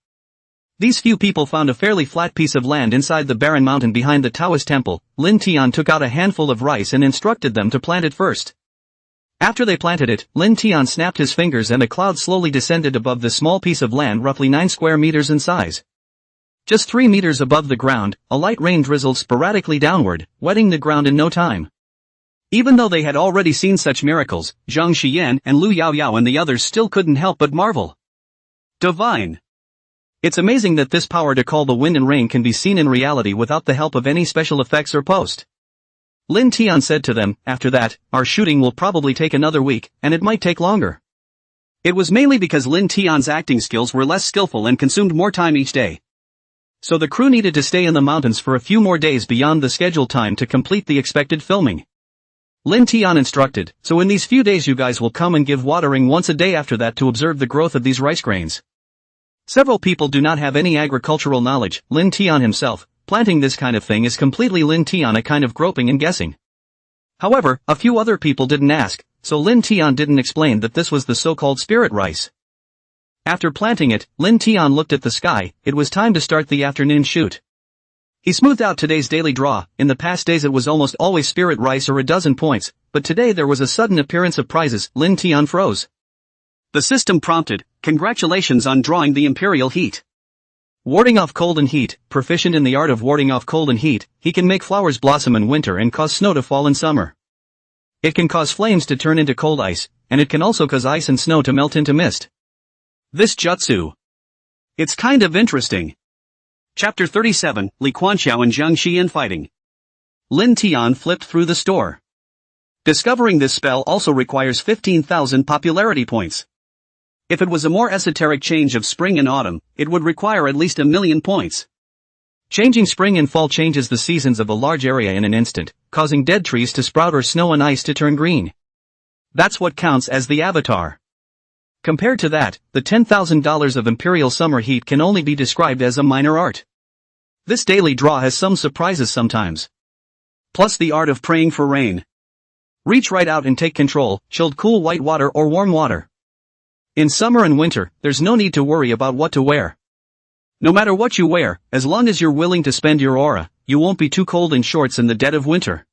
These few people found a fairly flat piece of land inside the barren mountain behind the Taoist temple. Lin Tian took out a handful of rice and instructed them to plant it first. After they planted it, Lin Tian snapped his fingers and a cloud slowly descended above this small piece of land roughly 9 square meters in size. Just 3 meters above the ground, a light rain drizzled sporadically downward, wetting the ground in no time. Even though they had already seen such miracles, Zhang Xian and Lu Yaoyao and the others still couldn't help but marvel. Divine! It's amazing that this power to call the wind and rain can be seen in reality without the help of any special effects or post. Lin Tian said to them, after that, our shooting will probably take another week, and it might take longer. It was mainly because Lin Tian's acting skills were less skillful and consumed more time each day. So the crew needed to stay in the mountains for a few more days beyond the scheduled time to complete the expected filming. Lin Tian instructed, so in these few days you guys will come and give watering once a day after that to observe the growth of these rice grains. Several people do not have any agricultural knowledge, Lin Tian himself. Planting this kind of thing is completely Lin Tian a kind of groping and guessing. However, a few other people didn't ask, so Lin Tian didn't explain that this was the so-called spirit rice. After planting it, Lin Tian looked at the sky, it was time to start the afternoon shoot. He smoothed out today's daily draw. In the past days it was almost always spirit rice or a dozen points, but today there was a sudden appearance of prizes. Lin Tian froze. The system prompted, congratulations on drawing the imperial heat. Warding off cold and heat. Proficient in the art of warding off cold and heat, he can make flowers blossom in winter and cause snow to fall in summer. It can cause flames to turn into cold ice, and it can also cause ice and snow to melt into mist. This jutsu. It's kind of interesting. Chapter 37, Li Quanxiao and Zhang Xian fighting. Lin Tian flipped through the store. Discovering this spell also requires 15,000 popularity points. If it was a more esoteric change of spring and autumn, it would require at least 1,000,000 points. Changing spring and fall changes the seasons of a large area in an instant, causing dead trees to sprout or snow and ice to turn green. That's what counts as the avatar. Compared to that, the $10,000 of Imperial Summer Heat can only be described as a minor art. This daily draw has some surprises sometimes. Plus the art of praying for rain. Reach right out and take control, chilled cool white water or warm water. In summer and winter, there's no need to worry about what to wear. No matter what you wear, as long as you're willing to spend your aura, you won't be too cold in shorts in the dead of winter.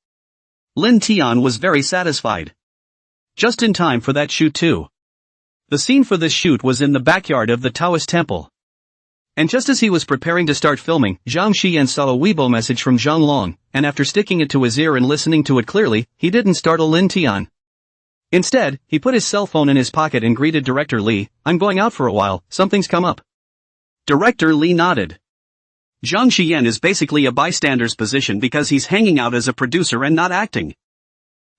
Lin Tian was very satisfied. Just in time for that shoot too. The scene for this shoot was in the backyard of the Taoist temple. And just as he was preparing to start filming, Zhang Xian saw a Weibo message from Zhang Long, and after sticking it to his ear and listening to it clearly, he didn't startle Lin Tian. Instead, he put his cell phone in his pocket and greeted Director Li, "I'm going out for a while, something's come up." Director Li nodded. Zhang Xian is basically a bystander's position because he's hanging out as a producer and not acting.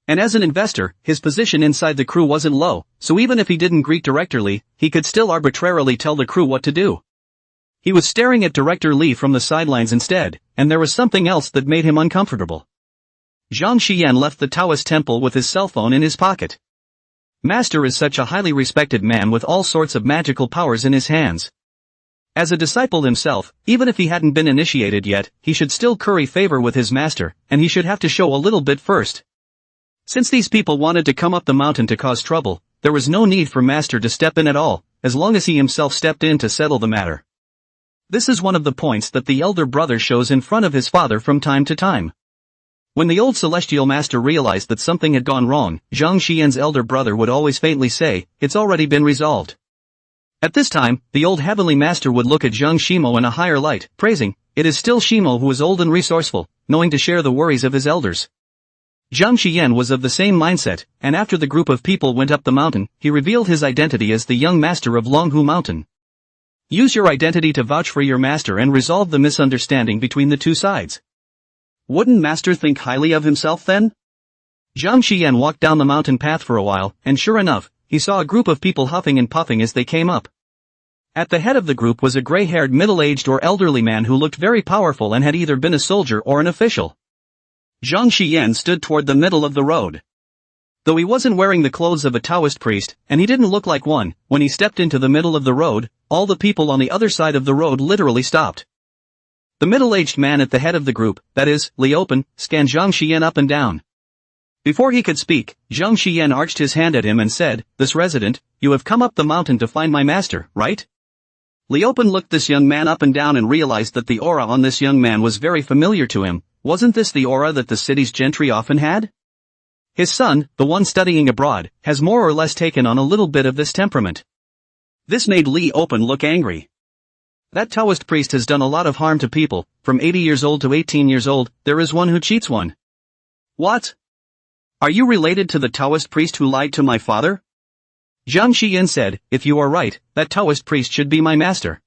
And as an investor, his position inside the crew wasn't low, so even if he didn't greet Director Li, he could still arbitrarily tell the crew what to do. He was staring at Director Li from the sidelines instead, and there was something else that made him uncomfortable. Zhang Xian left the Taoist temple with his cell phone in his pocket. Master is such a highly respected man with all sorts of magical powers in his hands. As a disciple himself, even if he hadn't been initiated yet, he should still curry favor with his master, and he should have to show a little bit first. Since these people wanted to come up the mountain to cause trouble, there was no need for Master to step in at all, as long as he himself stepped in to settle the matter. This is one of the points that the elder brother shows in front of his father from time to time. When the old celestial master realized that something had gone wrong, Zhang Xian's elder brother would always faintly say, "It's already been resolved." At this time, the old heavenly master would look at Zhang Shimo in a higher light, praising, "It is still Shimo who is old and resourceful, knowing to share the worries of his elders." Zhang Xian was of the same mindset, and after the group of people went up the mountain, he revealed his identity as the young master of Longhu Mountain. Use your identity to vouch for your master and resolve the misunderstanding between the two sides. Wouldn't Master think highly of himself then? Zhang Xian walked down the mountain path for a while, and sure enough, he saw a group of people huffing and puffing as they came up. At the head of the group was a gray-haired middle-aged or elderly man who looked very powerful and had either been a soldier or an official. Zhang Xian stood toward the middle of the road. Though he wasn't wearing the clothes of a Taoist priest, and he didn't look like one, when he stepped into the middle of the road, all the people on the other side of the road literally stopped. The middle-aged man at the head of the group, that is, Li Open, scanned Zhang Xian up and down. Before he could speak, Zhang Xian arched his hand at him and said, "This resident, you have come up the mountain to find my master, right?" Li Open looked this young man up and down and realized that the aura on this young man was very familiar to him. Wasn't this the aura that the city's gentry often had? His son, the one studying abroad, has more or less taken on a little bit of this temperament. This made Li Open look angry. That Taoist priest has done a lot of harm to people, from 80 years old to 18 years old, there is one who cheats one. What? Are you related to the Taoist priest who lied to my father? Zhang Xian said, "If you are right, that Taoist priest should be my master."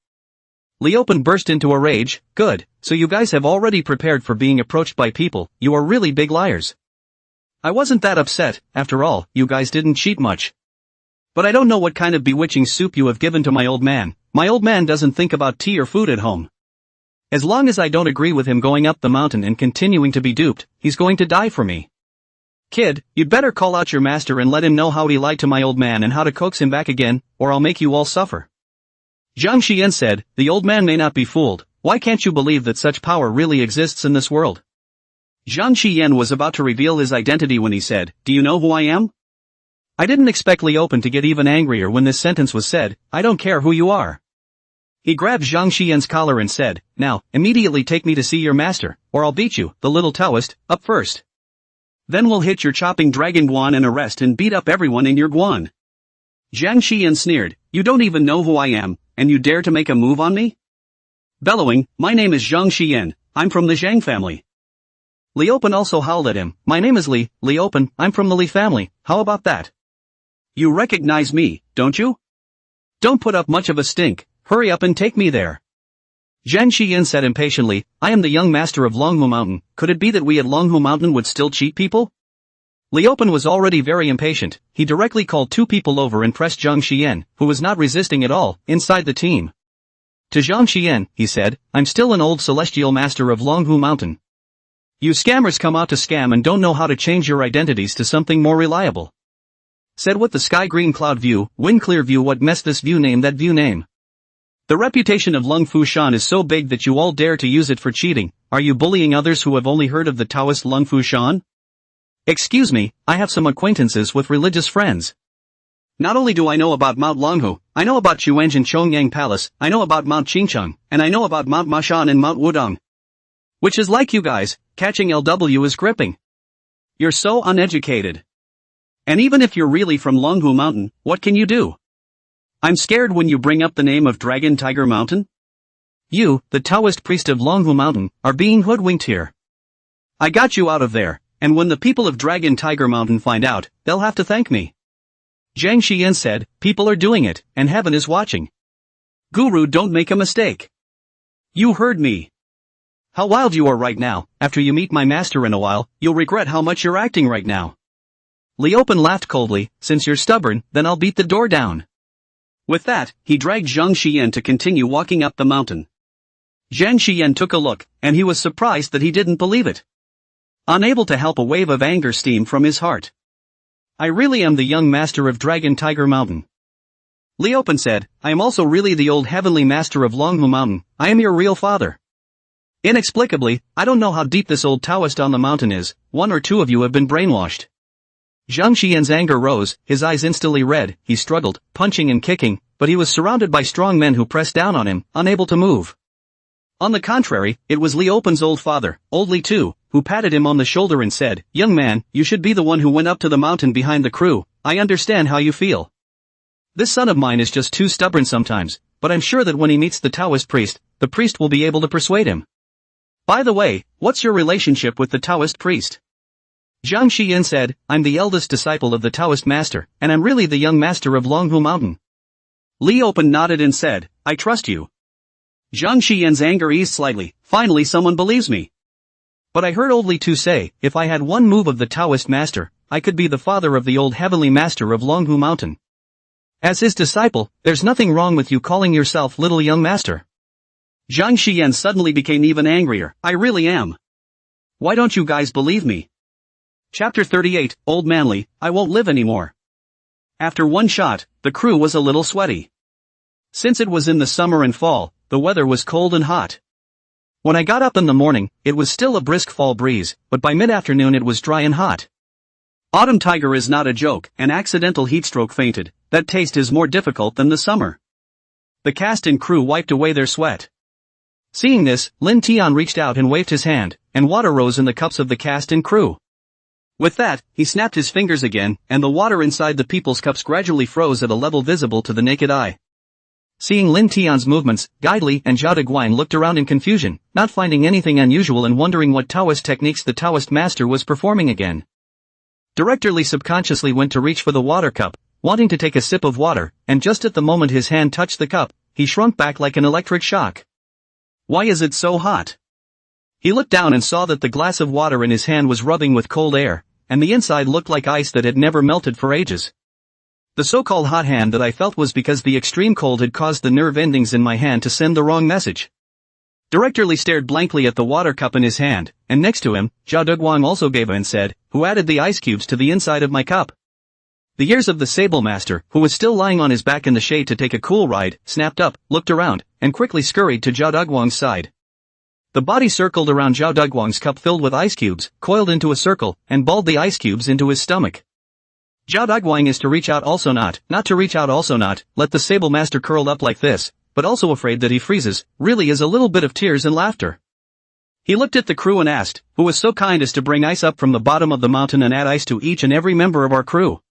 Li Open burst into a rage, "Good, so you guys have already prepared for being approached by people, you are really big liars. I wasn't that upset, after all, you guys didn't cheat much. But I don't know what kind of bewitching soup you have given to my old man. My old man doesn't think about tea or food at home. As long as I don't agree with him going up the mountain and continuing to be duped, he's going to die for me. Kid, you'd better call out your master and let him know how he lied to my old man and how to coax him back again, or I'll make you all suffer." Zhang Xian said, "The old man may not be fooled, why can't you believe that such power really exists in this world?" Zhang Xian was about to reveal his identity when he said, "Do you know who I am?" I didn't expect Li Open to get even angrier when this sentence was said, "I don't care who you are." He grabbed Zhang Xian's collar and said, "Now, immediately take me to see your master, or I'll beat you, the little Taoist, up first. Then we'll hit your chopping dragon guan and arrest and beat up everyone in your guan." Zhang Xian sneered, "You don't even know who I am, and you dare to make a move on me?" bellowing, "My name is Zhang Xian, I'm from the Zhang family." Li Open also howled at him, "My name is Li Open, I'm from the Li family, how about that? You recognize me, don't you? Don't put up much of a stink, hurry up and take me there." Zhang Xian said impatiently, "I am the young master of Longhu Mountain, could it be that we at Longhu Mountain would still cheat people?" Li Open was already very impatient, he directly called two people over and pressed Zhang Xian, who was not resisting at all, inside the team. To Zhang Xian, he said, "I'm still an old celestial master of Longhu Mountain. You scammers come out to scam and don't know how to change your identities to something more reliable. Said what the sky green cloud view, wind clear view, what mess this view name, that view name. The reputation of Lung Fu Shan is so big that you all dare to use it for cheating, are you bullying others who have only heard of the Taoist Lung Fu Shan? Excuse me, I have some acquaintances with religious friends. Not only do I know about Mount Longhu, I know about Chuanjin Chongyang Palace, I know about Mount Qingcheng, and I know about Mount Mashan and Mount Wudong. Which is like you guys, catching LW is gripping. You're so uneducated. And even if you're really from Longhu Mountain, what can you do? I'm scared when you bring up the name of Dragon Tiger Mountain. You, the Taoist priest of Longhu Mountain, are being hoodwinked here. I got you out of there, and when the people of Dragon Tiger Mountain find out, they'll have to thank me. Zhang Xian said, people are doing it, and heaven is watching. Guru, don't make a mistake. You heard me. How wild you are right now, after you meet my master in a while, you'll regret how much you're acting right now. Li Open laughed coldly, since you're stubborn, then I'll beat the door down. With that, he dragged Zhang Xian to continue walking up the mountain. Zhang Xian took a look, and he was surprised that he didn't believe it. Unable to help a wave of anger steam from his heart. I really am the young master of Dragon Tiger Mountain. Li Open said, I am also really the old heavenly master of Longhu Mountain, I am your real father. Inexplicably, I don't know how deep this old Taoist on the mountain is, one or two of you have been brainwashed. Zhang Xian's anger rose, his eyes instantly red, he struggled, punching and kicking, but he was surrounded by strong men who pressed down on him, unable to move. On the contrary, it was Li Open's old father, old Li too, who patted him on the shoulder and said, young man, you should be the one who went up to the mountain behind the crew, I understand how you feel. This son of mine is just too stubborn sometimes, but I'm sure that when he meets the Taoist priest, the priest will be able to persuade him. By the way, what's your relationship with the Taoist priest? Zhang Xian said, I'm the eldest disciple of the Taoist master, and I'm really the young master of Longhu Mountain. Li Open nodded and said, I trust you. Zhang Xian's anger eased slightly, finally someone believes me. But I heard old Li Tu say, if I had one move of the Taoist master, I could be the father of the old heavenly master of Longhu Mountain. As his disciple, there's nothing wrong with you calling yourself little young master. Zhang Xian suddenly became even angrier, I really am. Why don't you guys believe me? Chapter 38, Old Manly, I won't live anymore. After one shot, the crew was a little sweaty. Since it was in the summer and fall, the weather was cold and hot. When I got up in the morning, it was still a brisk fall breeze, but by mid-afternoon it was dry and hot. Autumn tiger is not a joke, an accidental heatstroke fainted, that taste is more difficult than the summer. The cast and crew wiped away their sweat. Seeing this, Lin Tian reached out and waved his hand, and water rose in the cups of the cast and crew. With that, he snapped his fingers again, and the water inside the people's cups gradually froze at a level visible to the naked eye. Seeing Lin Tian's movements, Guide Li and Zhao Deguang looked around in confusion, not finding anything unusual and wondering what Taoist techniques the Taoist master was performing again. Director Li subconsciously went to reach for the water cup, wanting to take a sip of water, and just at the moment his hand touched the cup, he shrunk back like an electric shock. Why is it so hot? He looked down and saw that the glass of water in his hand was rubbing with cold air, and the inside looked like ice that had never melted for ages. The so-called hot hand that I felt was because the extreme cold had caused the nerve endings in my hand to send the wrong message. Director Li stared blankly at the water cup in his hand, and next to him, Zhao Deguang also gave in and said, who added the ice cubes to the inside of my cup? The ears of the sable master, who was still lying on his back in the shade to take a cool ride, snapped up, looked around, and quickly scurried to Zhao Deguang's side. The body circled around Zhao Deguang's cup filled with ice cubes, coiled into a circle, and balled the ice cubes into his stomach. Zhao Deguang is to reach out also not to reach out also not, let the sable master curled up like this, but also afraid that he freezes, really is a little bit of tears and laughter. He looked at the crew and asked, who was so kind as to bring ice up from the bottom of the mountain and add ice to each and every member of our crew?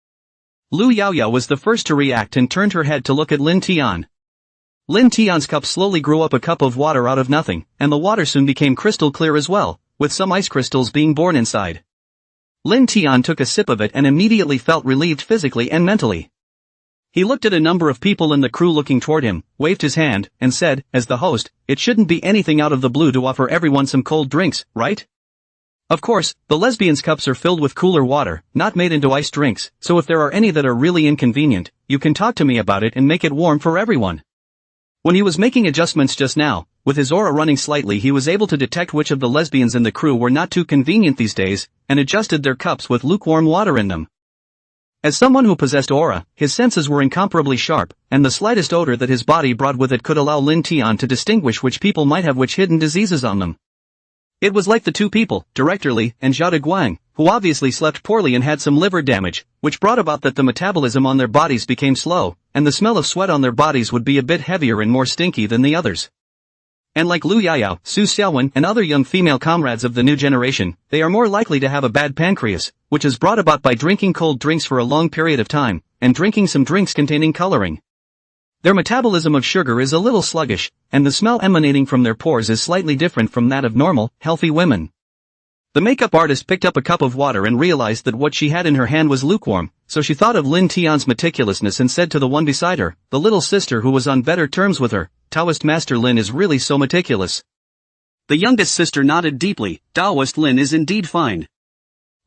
Lu Yaoyao was the first to react and turned her head to look at Lin Tian. Lin Tian's cup slowly grew up a cup of water out of nothing, and the water soon became crystal clear as well, with some ice crystals being born inside. Lin Tian took a sip of it and immediately felt relieved physically and mentally. He looked at a number of people in the crew looking toward him, waved his hand, and said, as the host, "It shouldn't be anything out of the blue to offer everyone some cold drinks, right? Of course, the lesbians' cups are filled with cooler water, not made into iced drinks, so if there are any that are really inconvenient, you can talk to me about it and make it warm for everyone." When he was making adjustments just now, with his aura running slightly, he was able to detect which of the lesbians in the crew were not too convenient these days, and adjusted their cups with lukewarm water in them. As someone who possessed aura, his senses were incomparably sharp, and the slightest odor that his body brought with it could allow Lin Tian to distinguish which people might have which hidden diseases on them. It was like the two people, Director Li and Zhao Guang, who obviously slept poorly and had some liver damage, which brought about that the metabolism on their bodies became slow, and the smell of sweat on their bodies would be a bit heavier and more stinky than the others. And like Lu Yaoyao, Su Xiaowen and other young female comrades of the new generation, they are more likely to have a bad pancreas, which is brought about by drinking cold drinks for a long period of time, and drinking some drinks containing coloring. Their metabolism of sugar is a little sluggish, and the smell emanating from their pores is slightly different from that of normal, healthy women. The makeup artist picked up a cup of water and realized that what she had in her hand was lukewarm, so she thought of Lin Tian's meticulousness and said to the one beside her, the little sister who was on better terms with her, "Taoist Master Lin is really so meticulous." The youngest sister nodded deeply. "Taoist Lin is indeed fine."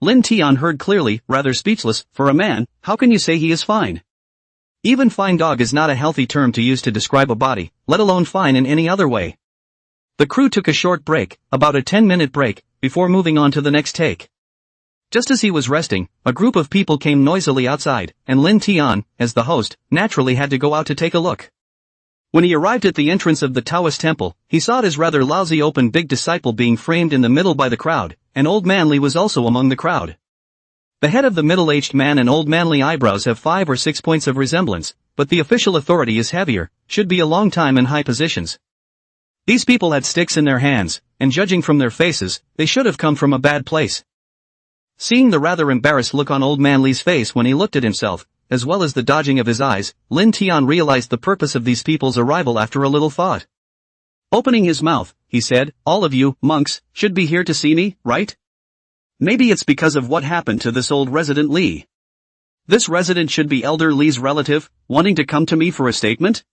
Lin Tian heard clearly, rather speechless, "For a man, how can you say he is fine? Even fine dog is not a healthy term to use to describe a body, let alone fine in any other way." The crew took a short break, about a 10-minute break, before moving on to the next take. Just as he was resting, a group of people came noisily outside, and Lin Tian, as the host, naturally had to go out to take a look. When he arrived at the entrance of the Taoist temple, he saw his rather lousy open big disciple being framed in the middle by the crowd, and Old Manly was also among the crowd. The head of the middle-aged man and Old Manly eyebrows have 5 or 6 points of resemblance, but the official authority is heavier, should be a long time in high positions. These people had sticks in their hands, and judging from their faces, they should have come from a bad place. Seeing the rather embarrassed look on Old Manly's face when he looked at himself, as well as the dodging of his eyes, Lin Tian realized the purpose of these people's arrival after a little thought. Opening his mouth, he said, "All of you, monks, should be here to see me, right? Maybe it's because of what happened to this old resident Li. This resident should be Elder Li's relative, wanting to come to me for a statement?"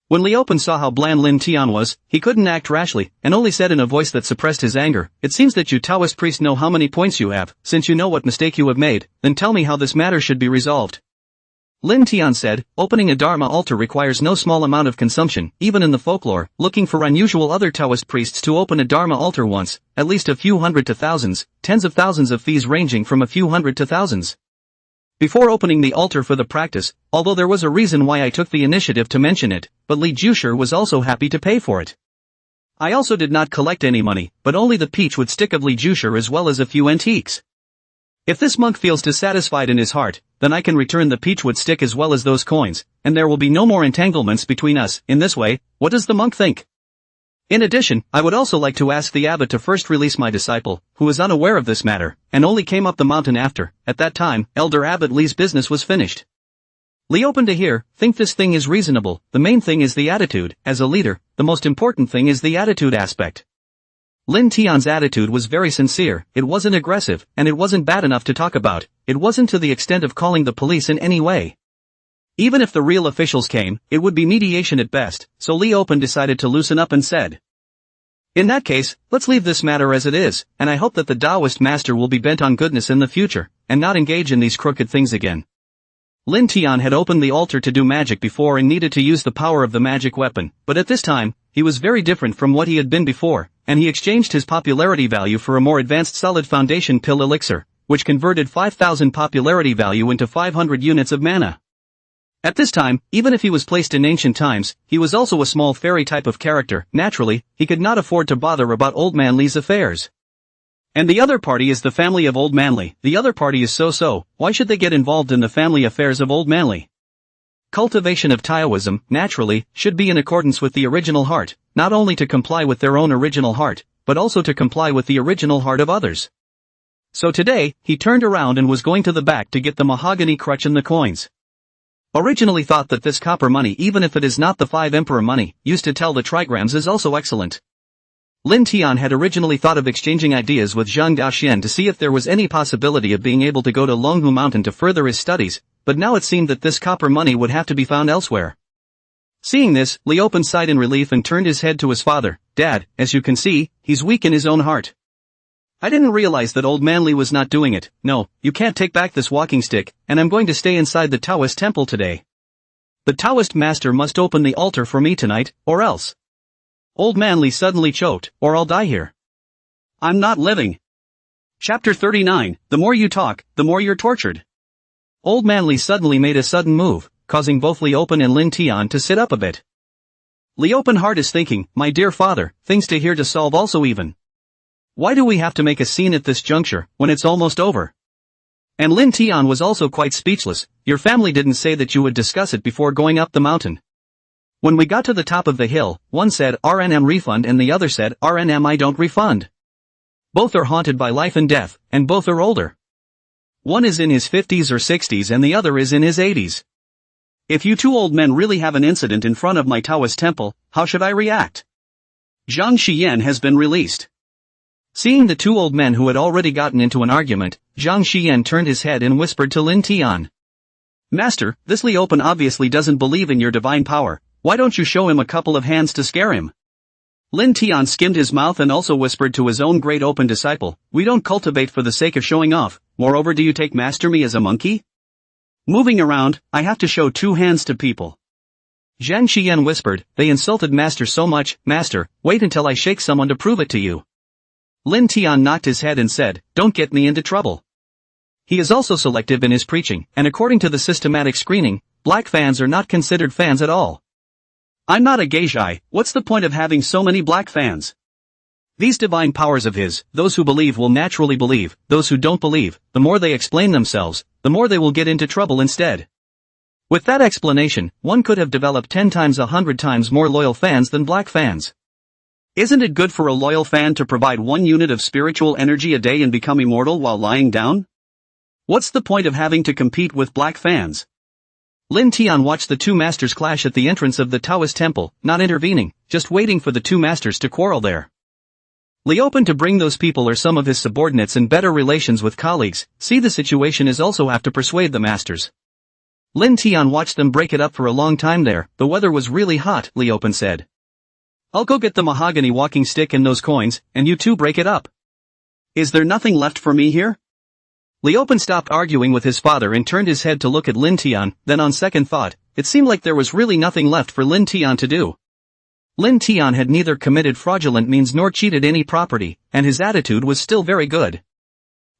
When Li Open saw how bland Lin Tian was, he couldn't act rashly, and only said in a voice that suppressed his anger, "It seems that you Taoist priest know how many points you have. Since you know what mistake you have made, then tell me how this matter should be resolved." Lin Tian said, "Opening a Dharma altar requires no small amount of consumption, even in the folklore, looking for unusual other Taoist priests to open a Dharma altar once, at least a few hundred to thousands, tens of thousands of fees ranging from a few hundred to thousands. Before opening the altar for the practice, although there was a reason why I took the initiative to mention it, but Li Jusher was also happy to pay for it. I also did not collect any money, but only the peach wood stick of Li Jusher as well as a few antiques. If this monk feels dissatisfied in his heart, then I can return the peachwood stick as well as those coins, and there will be no more entanglements between us. In this way, what does the monk think? In addition, I would also like to ask the abbot to first release my disciple, who is unaware of this matter, and only came up the mountain after. At that time, Elder Abbot Li's business was finished. Li open to hear, think this thing is reasonable. The main thing is the attitude. As a leader, the most important thing is the attitude aspect. Lin Tian's attitude was very sincere, it wasn't aggressive, and it wasn't bad enough to talk about, it wasn't to the extent of calling the police in any way. Even if the real officials came, it would be mediation at best, so Li Open decided to loosen up and said, "In that case, let's leave this matter as it is, and I hope that the Taoist master will be bent on goodness in the future, and not engage in these crooked things again." Lin Tian had opened the altar to do magic before and needed to use the power of the magic weapon, but at this time, he was very different from what he had been before, and he exchanged his popularity value for a more advanced solid foundation pill elixir, which converted 5,000 popularity value into 500 units of mana. At this time, even if he was placed in ancient times, he was also a small fairy type of character. Naturally, he could not afford to bother about Old Man Li's affairs. And the other party is the family of Old Manly. The other party is so-so, why should they get involved in the family affairs of Old Manly? Cultivation of Taoism, naturally, should be in accordance with the original heart, not only to comply with their own original heart, but also to comply with the original heart of others. So today, he turned around and was going to the back to get the mahogany crutch and the coins. Originally thought that this copper money, even if it is not the 5 emperor money, used to tell the trigrams, is also excellent. Lin Tian had originally thought of exchanging ideas with Zhang Daoxian to see if there was any possibility of being able to go to Longhu Mountain to further his studies, but now it seemed that this copper money would have to be found elsewhere. Seeing this, Li Open sighed in relief and turned his head to his father. Dad, as you can see, he's weak in his own heart. I didn't realize that old man Li was not doing it. No, you can't take back this walking stick, and I'm going to stay inside the Taoist temple today. The Taoist master must open the altar for me tonight, or else. Old man Li suddenly choked, or I'll die here. I'm not living. Chapter 39, the more you talk, the more you're tortured. Old man Li suddenly made a sudden move, causing both Li Open and Lin Tian to sit up a bit. Li Open heart is thinking, my dear father, things to here to solve also even. Why do we have to make a scene at this juncture, when it's almost over? And Lin Tian was also quite speechless. Your family didn't say that you would discuss it before going up the mountain. When we got to the top of the hill, one said RNM refund and the other said RNM I don't refund. Both are haunted by life and death, and both are older. One is in his 50s or 60s and the other is in his 80s. If you two old men really have an incident in front of my Taoist temple, how should I react? Zhang Xiyan has been released. Seeing the two old men who had already gotten into an argument, Zhang Xiyan turned his head and whispered to Lin Tian. Master, this Li Open obviously doesn't believe in your divine power, why don't you show him a couple of hands to scare him? Lin Tian skimmed his mouth and also whispered to his own great open disciple, we don't cultivate for the sake of showing off, moreover do you take Master me as a monkey? Moving around, I have to show 2 hands to people. Zhang Xiyan whispered, they insulted Master so much, Master, wait until I shake someone to prove it to you. Lin Tian knocked his head and said, don't get me into trouble. He is also selective in his preaching, and according to the systematic screening, black fans are not considered fans at all. I'm not a geishai, what's the point of having so many black fans? These divine powers of his, those who believe will naturally believe, those who don't believe, the more they explain themselves, the more they will get into trouble instead. With that explanation, one could have developed 10 times 100 times more loyal fans than black fans. Isn't it good for a loyal fan to provide 1 unit of spiritual energy a day and become immortal while lying down? What's the point of having to compete with black fans? Lin Tian watched the 2 masters clash at the entrance of the Taoist temple, not intervening, just waiting for the 2 masters to quarrel there. Li Open to bring those people or some of his subordinates in better relations with colleagues, see the situation is also have to persuade the masters. Lin Tian watched them break it up for a long time there, the weather was really hot, Li Open said. I'll go get the mahogany walking stick and those coins, and you two break it up. Is there nothing left for me here? Li Open stopped arguing with his father and turned his head to look at Lin Tian, then on second thought, it seemed like there was really nothing left for Lin Tian to do. Lin Tian had neither committed fraudulent means nor cheated any property, and his attitude was still very good.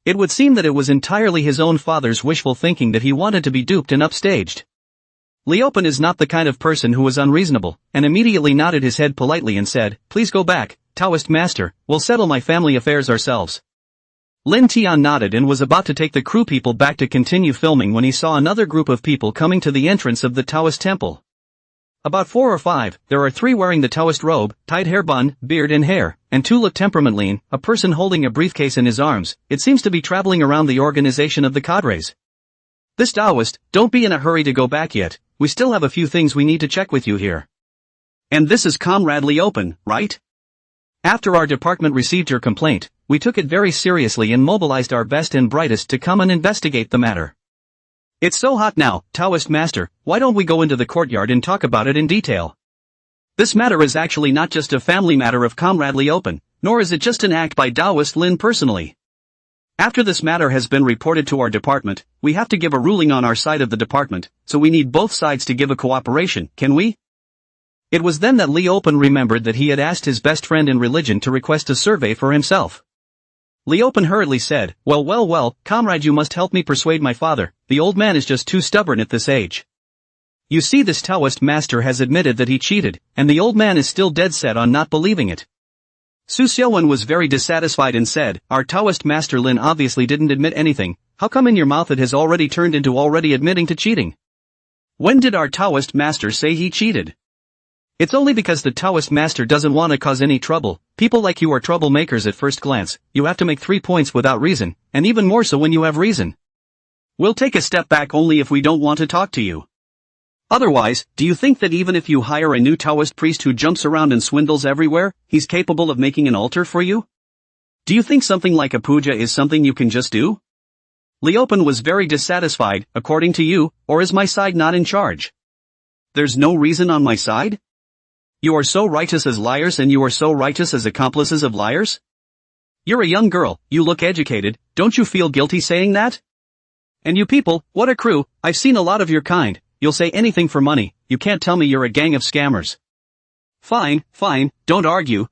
It would seem that it was entirely his own father's wishful thinking that he wanted to be duped and upstaged. Li Open is not the kind of person who was unreasonable, and immediately nodded his head politely and said, please go back, Taoist master, we'll settle my family affairs ourselves. Lin Tian nodded and was about to take the crew people back to continue filming when he saw another group of people coming to the entrance of the Taoist temple. About 4 or 5, there are 3 wearing the Taoist robe, tied hair bun, beard and hair, and 2 look temperament lean, a person holding a briefcase in his arms, it seems to be traveling around the organization of the cadres. This Taoist, don't be in a hurry to go back yet, we still have a few things we need to check with you here. And this is Comrade Li Open, right? After our department received your complaint, we took it very seriously and mobilized our best and brightest to come and investigate the matter. It's so hot now, Taoist master, why don't we go into the courtyard and talk about it in detail? This matter is actually not just a family matter of Comrade Li Open, nor is it just an act by Taoist Lin personally. After this matter has been reported to our department, we have to give a ruling on our side of the department, so we need both sides to give a cooperation, can we? It was then that Li Open remembered that he had asked his best friend in religion to request a survey for himself. Li Open hurriedly said, well, comrade, you must help me persuade my father, the old man is just too stubborn at this age. You see, this Taoist master has admitted that he cheated, and the old man is still dead set on not believing it. Su Xiaowen was very dissatisfied and said, our Taoist master Lin obviously didn't admit anything, how come in your mouth it has already turned into already admitting to cheating? When did our Taoist master say he cheated? It's only because the Taoist master doesn't want to cause any trouble. People like you are troublemakers at first glance, you have to make 3 points without reason, and even more so when you have reason. We'll take a step back only if we don't want to talk to you. Otherwise, do you think that even if you hire a new Taoist priest who jumps around and swindles everywhere, he's capable of making an altar for you? Do you think something like a puja is something you can just do? Leopen was very dissatisfied, according to you, or is my side not in charge? There's no reason on my side? You are so righteous as liars and you are so righteous as accomplices of liars? You're a young girl, you look educated, don't you feel guilty saying that? And you people, what a crew, I've seen a lot of your kind, you'll say anything for money, you can't tell me you're a gang of scammers. Fine, don't argue.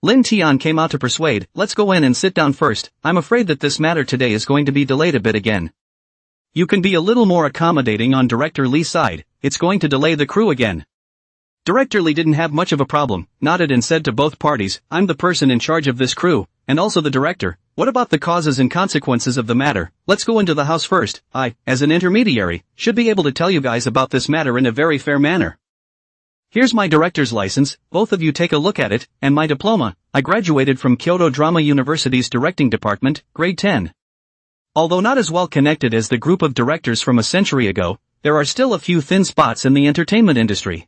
Lin Tian came out to persuade, let's go in and sit down first, I'm afraid that this matter today is going to be delayed a bit again. You can be a little more accommodating on Director Li's side, it's going to delay the crew again. Director Li didn't have much of a problem, nodded and said to both parties, I'm the person in charge of this crew, and also the director, what about the causes and consequences of the matter, let's go into the house first, I, as an intermediary, should be able to tell you guys about this matter in a very fair manner. Here's my director's license, both of you take a look at it, and my diploma, I graduated from Kyoto Drama University's directing department, grade 10. Although not as well connected as the group of directors from a century ago, there are still a few thin spots in the entertainment industry.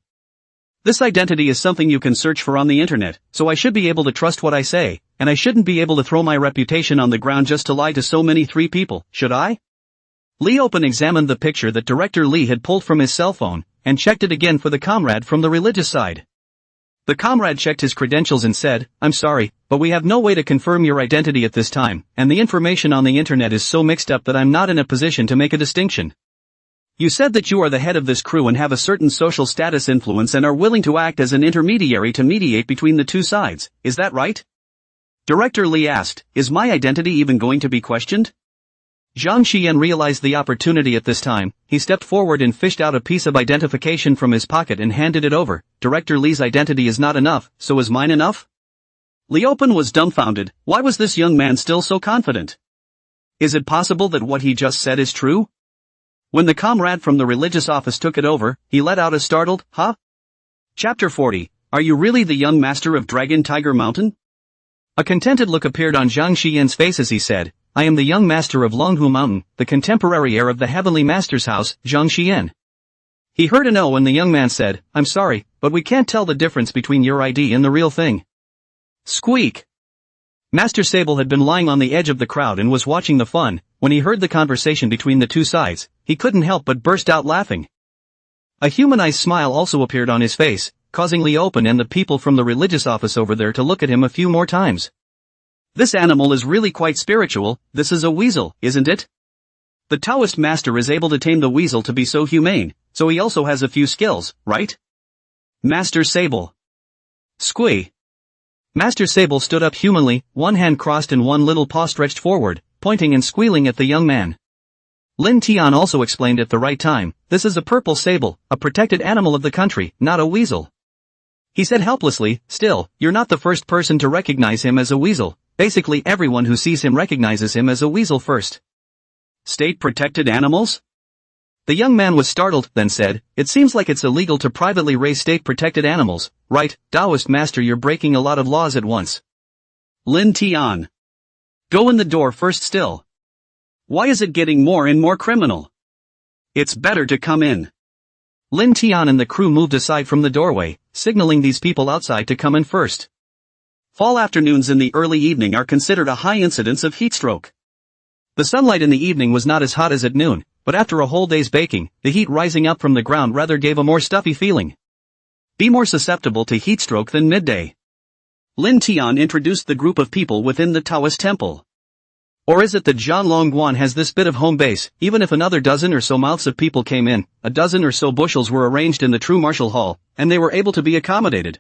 This identity is something you can search for on the internet, so I should be able to trust what I say, and I shouldn't be able to throw my reputation on the ground just to lie to so many three people, should I? Leopen examined the picture that Director Li had pulled from his cell phone, and checked it again for the comrade from the religious side. The comrade checked his credentials and said, I'm sorry, but we have no way to confirm your identity at this time, and the information on the internet is so mixed up that I'm not in a position to make a distinction. You said that you are the head of this crew and have a certain social status influence and are willing to act as an intermediary to mediate between the two sides, is that right? Director Li asked, is my identity even going to be questioned? Zhang Xian realized the opportunity at this time, he stepped forward and fished out a piece of identification from his pocket and handed it over, Director Li's identity is not enough, so is mine enough? Leopen was dumbfounded, why was this young man still so confident? Is it possible that what he just said is true? When the comrade from the religious office took it over, he let out a startled, huh? Chapter 40, Are you really the young master of Dragon Tiger Mountain? A contented look appeared on Zhang Xian's face as he said, I am the young master of Longhu Mountain, the contemporary heir of the heavenly master's house, Zhang Xian. He heard an O and the young man said, I'm sorry, but we can't tell the difference between your ID and the real thing. Squeak! Master Sable had been lying on the edge of the crowd and was watching the fun. When he heard the conversation between the two sides, he couldn't help but burst out laughing. A humanized smile also appeared on his face, causing Leopen and the people from the religious office over there to look at him a few more times. This animal is really quite spiritual, this is a weasel, isn't it? The Taoist master is able to tame the weasel to be so humane, so he also has a few skills, right? Master Sable. Squee. Master Sable stood up humanly, one hand crossed and one little paw stretched forward, pointing and squealing at the young man. Lin Tian also explained at the right time, this is a purple sable, a protected animal of the country, not a weasel. He said helplessly, still, you're not the first person to recognize him as a weasel, basically everyone who sees him recognizes him as a weasel first. State-protected animals? The young man was startled, then said, it seems like it's illegal to privately raise state-protected animals, right, Taoist master you're breaking a lot of laws at once. Lin Tian. Go in the door first still. Why is it getting more and more criminal? It's better to come in. Lin Tian and the crew moved aside from the doorway, signaling these people outside to come in first. Fall afternoons in the early evening are considered a high incidence of heat stroke. The sunlight in the evening was not as hot as at noon, but after a whole day's baking, the heat rising up from the ground rather gave a more stuffy feeling. Be more susceptible to heat stroke than midday. Lin Tian introduced the group of people within the Taoist temple. Or is it that Zhan Longguan has this bit of home base, even if another dozen or so mouths of people came in, a dozen or so bushels were arranged in the true martial hall, and they were able to be accommodated.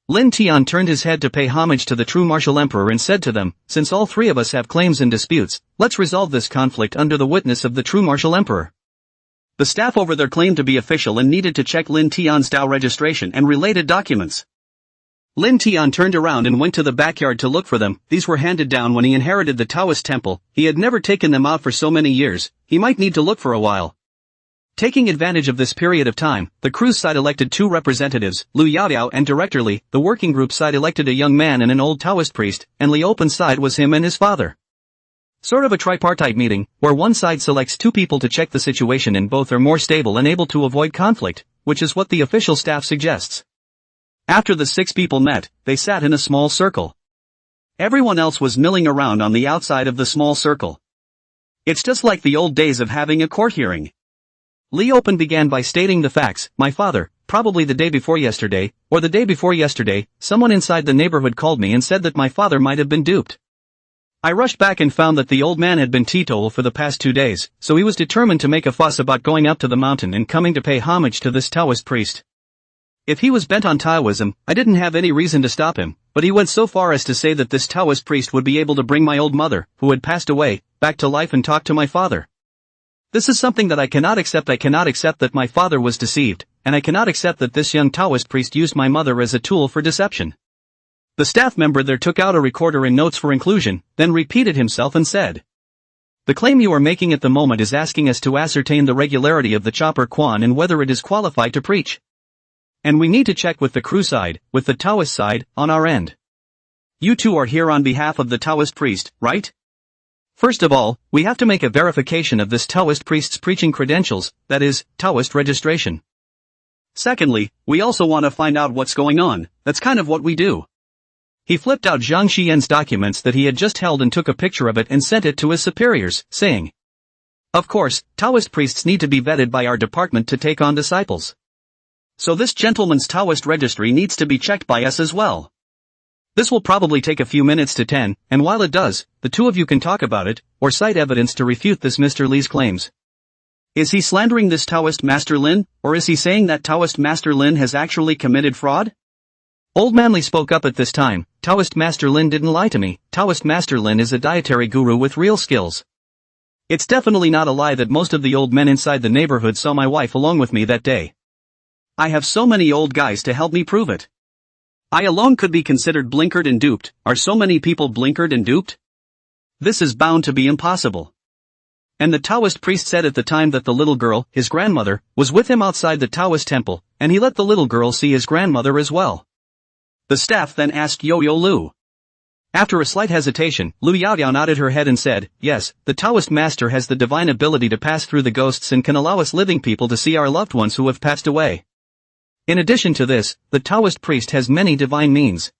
Lin Tian turned his head to pay homage to the true martial emperor and said to them, since all three of us have claims and disputes, let's resolve this conflict under the witness of the true martial emperor. The staff over there claimed to be official and needed to check Lin Tian's Dao registration and related documents. Lin Tian turned around and went to the backyard to look for them. These were handed down when he inherited the Taoist temple. He had never taken them out for so many years, he might need to look for a while. Taking advantage of this period of time, the crew's side elected two representatives, Lu Yaoyao and Director Li. The working group side elected a young man and an old Taoist priest, and Leopen's side was him and his father. Sort of a tripartite meeting, where one side selects two people to check the situation and both are more stable and able to avoid conflict, which is what the official staff suggests. After the 6 people met, they sat in a small circle. Everyone else was milling around on the outside of the small circle. It's just like the old days of having a court hearing. Lee Open began by stating the facts. My father, probably the day before yesterday, or the day before yesterday, someone inside the neighborhood called me and said that my father might have been duped. I rushed back and found that the old man had been teetotal for the past 2 days, so he was determined to make a fuss about going up to the mountain and coming to pay homage to this Taoist priest. If he was bent on Taoism, I didn't have any reason to stop him, but he went so far as to say that this Taoist priest would be able to bring my old mother, who had passed away, back to life and talk to my father. This is something that I cannot accept. I cannot accept that my father was deceived, and I cannot accept that this young Taoist priest used my mother as a tool for deception. The staff member there took out a recorder and notes for inclusion, then repeated himself and said, "The claim you are making at the moment is asking us to ascertain the regularity of the chopper Quan and whether it is qualified to preach. And we need to check with the crew side, with the Taoist side, on our end. You two are here on behalf of the Taoist priest, right? First of all, we have to make a verification of this Taoist priest's preaching credentials, that is, Taoist registration. Secondly, we also want to find out what's going on. That's kind of what we do." He flipped out Zhang Xian's documents that he had just held and took a picture of it and sent it to his superiors, saying, "Of course, Taoist priests need to be vetted by our department to take on disciples. So this gentleman's Taoist registry needs to be checked by us as well. This will probably take a few minutes to 10, and while it does, the two of you can talk about it, or cite evidence to refute this Mr. Lee's claims. Is he slandering this Taoist Master Lin, or is he saying that Taoist Master Lin has actually committed fraud?" Old Manly spoke up at this time. "Taoist Master Lin didn't lie to me. Taoist Master Lin is a dietary guru with real skills. It's definitely not a lie that most of the old men inside the neighborhood saw my wife along with me that day. I have so many old guys to help me prove it. I alone could be considered blinkered and duped. Are so many people blinkered and duped? This is bound to be impossible." And the Taoist priest said at the time that the little girl, his grandmother, was with him outside the Taoist temple, and he let the little girl see his grandmother as well. The staff then asked Yaoyao Lu. After a slight hesitation, Lu Yaoyao nodded her head and said, "Yes, the Taoist master has the divine ability to pass through the ghosts and can allow us living people to see our loved ones who have passed away. In addition to this, the Taoist priest has many divine means.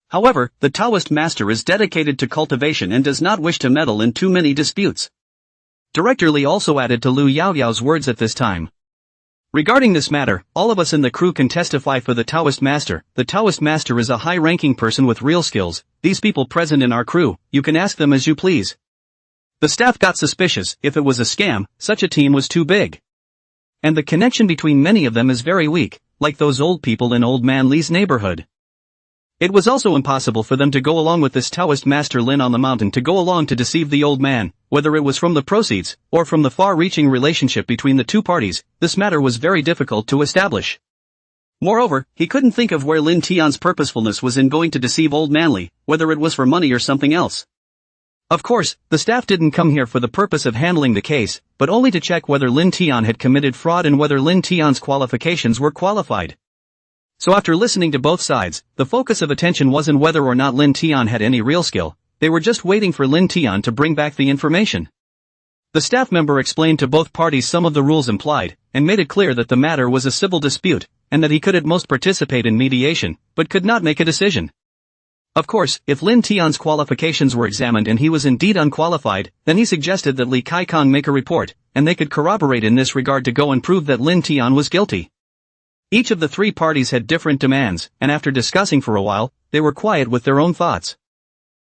However, the Taoist master is dedicated to cultivation and does not wish to meddle in too many disputes." Director Lee also added to Lu Yaoyao's words at this time. "Regarding this matter, all of us in the crew can testify for the Taoist master. The Taoist master is a high-ranking person with real skills. These people present in our crew, you can ask them as you please." The staff got suspicious. If it was a scam, such a team was too big. And the connection between many of them is very weak, like those old people in Old Man Lee's neighborhood. It was also impossible for them to go along with this Taoist Master Lin on the mountain to go along to deceive the old man, whether it was from the proceeds, or from the far-reaching relationship between the two parties. This matter was very difficult to establish. Moreover, he couldn't think of where Lin Tian's purposefulness was in going to deceive Old Manly, whether it was for money or something else. Of course, the staff didn't come here for the purpose of handling the case, but only to check whether Lin Tian had committed fraud and whether Lin Tian's qualifications were qualified. So after listening to both sides, the focus of attention wasn't whether or not Lin Tian had any real skill. They were just waiting for Lin Tian to bring back the information. The staff member explained to both parties some of the rules implied, and made it clear that the matter was a civil dispute, and that he could at most participate in mediation, but could not make a decision. Of course, if Lin Tian's qualifications were examined and he was indeed unqualified, then he suggested that Li Kaikong make a report, and they could corroborate in this regard to go and prove that Lin Tian was guilty. Each of the three parties had different demands, and after discussing for a while, they were quiet with their own thoughts.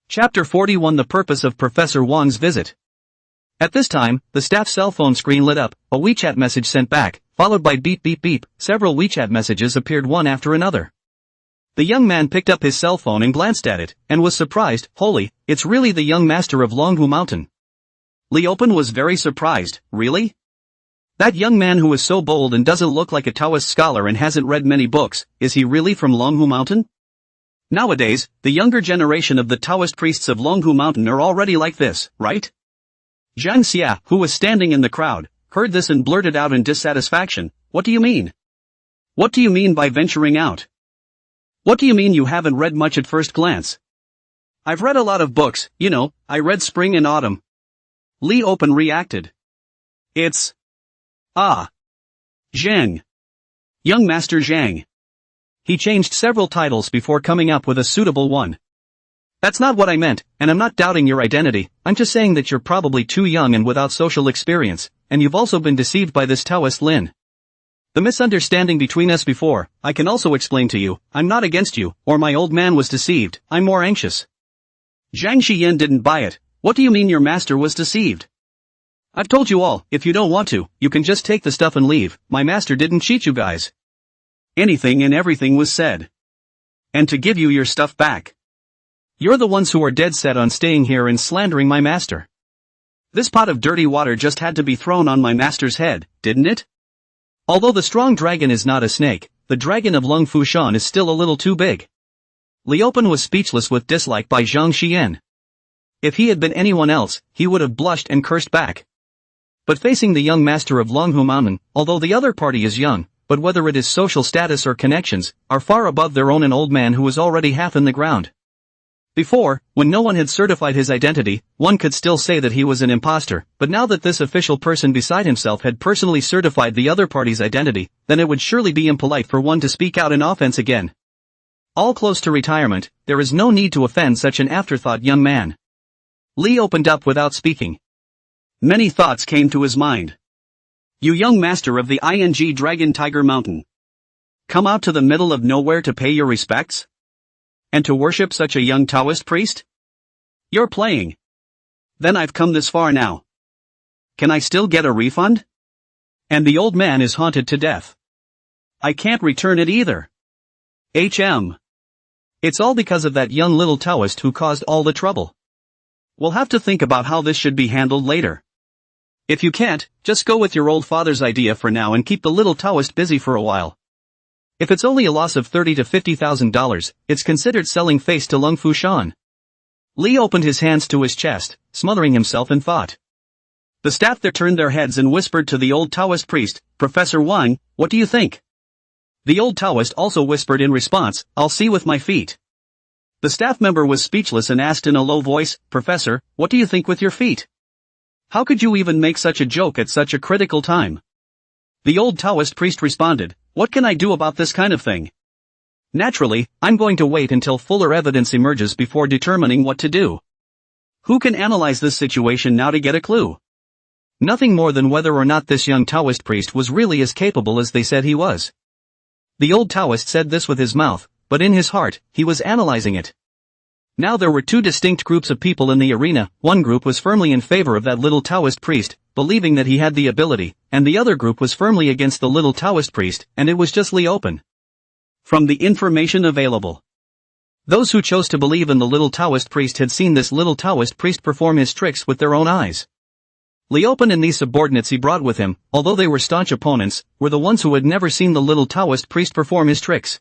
Chapter 41: The Purpose of Professor Wang's Visit. At this time, the staff's cell phone screen lit up, a WeChat message sent back, followed by beep beep beep. Several WeChat messages appeared one after another. The young man picked up his cell phone and glanced at it, and was surprised. Holy, it's really the young master of Longhu Mountain. Li Open was very surprised. Really? That young man who is so bold and doesn't look like a Taoist scholar and hasn't read many books, is he really from Longhu Mountain? Nowadays, the younger generation of the Taoist priests of Longhu Mountain are already like this, right? Zhang Xia, who was standing in the crowd, heard this and blurted out in dissatisfaction, "What do you mean? What do you mean by venturing out? What do you mean you haven't read much at first glance? I've read a lot of books, you know, I read Spring and Autumn. Li Open reacted. It's... Ah. Zhang. Young Master Zhang. He changed several titles before coming up with a suitable one. That's not what I meant, and I'm not doubting your identity, I'm just saying that you're probably too young and without social experience, and you've also been deceived by this Taoist Lin. The misunderstanding between us before, I can also explain to you, I'm not against you, or my old man was deceived, I'm more anxious. Zhang Xiyan didn't buy it. What do you mean your master was deceived? I've told you all, if you don't want to, you can just take the stuff and leave, my master didn't cheat you guys. Anything and everything was said. And to give you your stuff back. You're the ones who are dead set on staying here and slandering my master. This pot of dirty water just had to be thrown on my master's head, didn't it? Although the strong dragon is not a snake, the dragon of Lung Fushan is still a little too big. Li Open was speechless with dislike by Zhang Xiyan. If he had been anyone else, he would have blushed and cursed back. But facing the young master of Longhu Mountain, although the other party is young, but whether it is social status or connections, are far above their own, an old man who is already half in the ground. Before, when no one had certified his identity, one could still say that he was an imposter, but now that this official person beside himself had personally certified the other party's identity, then it would surely be impolite for one to speak out in offense again. All close to retirement, there is no need to offend such an afterthought young man. Li opened up without speaking. Many thoughts came to his mind. You young master of the ING Dragon Tiger Mountain. Come out to the middle of nowhere to pay your respects? And to worship such a young Taoist priest? You're playing. Then I've come this far now. Can I still get a refund? And the old man is haunted to death. I can't return it either. It's all because of that young little Taoist who caused all the trouble. We'll have to think about how this should be handled later. If you can't, just go with your old father's idea for now and keep the little Taoist busy for a while. If it's only a loss of $30,000 to $50,000, it's considered selling face to Lung Fushan. Li opened his hands to his chest, smothering himself in thought. The staff there turned their heads and whispered to the old Taoist priest, Professor Wang, what do you think? The old Taoist also whispered in response, I'll see with my feet. The staff member was speechless and asked in a low voice, Professor, what do you think with your feet? How could you even make such a joke at such a critical time? The old Taoist priest responded, what can I do about this kind of thing? Naturally, I'm going to wait until fuller evidence emerges before determining what to do. Who can analyze this situation now to get a clue? Nothing more than whether or not this young Taoist priest was really as capable as they said he was. The old Taoist said this with his mouth, but in his heart, he was analyzing it. Now there were two distinct groups of people in the arena. One group was firmly in favor of that little Taoist priest, believing that he had the ability, and the other group was firmly against the little Taoist priest, and it was just Li Open. From the information available, those who chose to believe in the little Taoist priest had seen this little Taoist priest perform his tricks with their own eyes. Li Open and these subordinates he brought with him, although they were staunch opponents, were the ones who had never seen the little Taoist priest perform his tricks.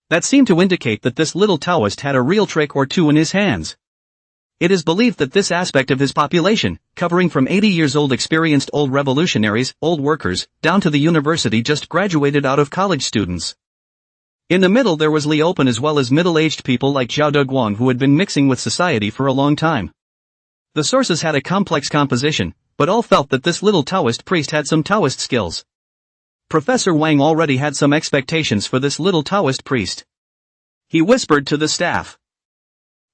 That seemed to indicate that this little Taoist had a real trick or two in his hands. It is believed that this aspect of his population, covering from 80 years old experienced old revolutionaries, old workers, down to the university just graduated out of college students. In the middle there was Li Open as well as middle-aged people like Zhao Deguang who had been mixing with society for a long time. The sources had a complex composition, but all felt that this little Taoist priest had some Taoist skills. Professor Wang already had some expectations for this little Taoist priest. He whispered to the staff.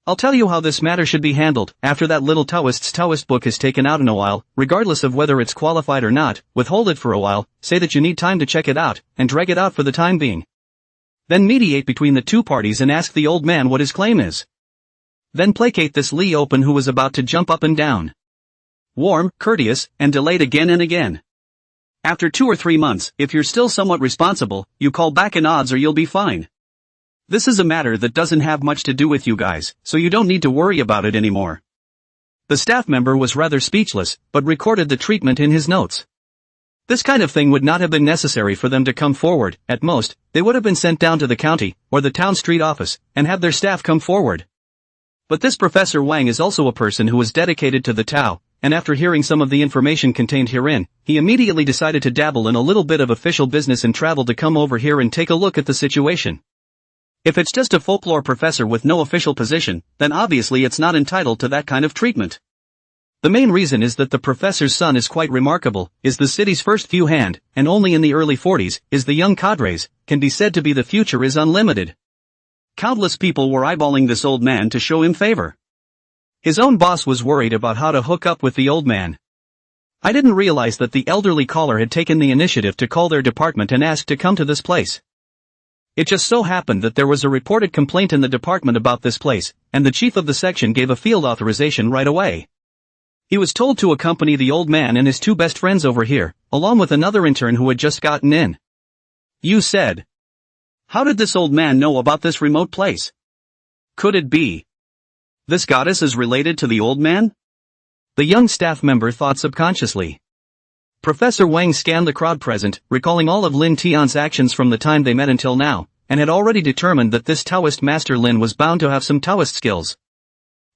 I'll tell you how this matter should be handled. After that little Taoist's Taoist book is taken out in a while, regardless of whether it's qualified or not, withhold it for a while, say that you need time to check it out, and drag it out for the time being. Then mediate between the two parties and ask the old man what his claim is. Then placate this Li Open who was about to jump up and down. Warm, courteous, and delayed again and again. After 2 or 3 months, if you're still somewhat responsible, you call back in odds or you'll be fine. This is a matter that doesn't have much to do with you guys, so you don't need to worry about it anymore. The staff member was rather speechless, but recorded the treatment in his notes. This kind of thing would not have been necessary for them to come forward. At most, they would have been sent down to the county, or the town street office, and have their staff come forward. But this Professor Wang is also a person who is dedicated to the Tao, and after hearing some of the information contained herein, he immediately decided to dabble in a little bit of official business and travel to come over here and take a look at the situation. If it's just a folklore professor with no official position, then obviously it's not entitled to that kind of treatment. The main reason is that the professor's son is quite remarkable, is the city's first few hand, and only in the early 40s, is the young cadres, can be said to be the future is unlimited. Countless people were eyeballing this old man to show him favor. His own boss was worried about how to hook up with the old man. I didn't realize that the elderly caller had taken the initiative to call their department and ask to come to this place. It just so happened that there was a reported complaint in the department about this place, and the chief of the section gave a field authorization right away. He was told to accompany the old man and his two best friends over here, along with another intern who had just gotten in. You said. How did this old man know about this remote place? Could it be this goddess is related to the old man? The young staff member thought subconsciously. Professor Wang scanned the crowd present, recalling all of Lin Tian's actions from the time they met until now, and had already determined that this Taoist master Lin was bound to have some Taoist skills.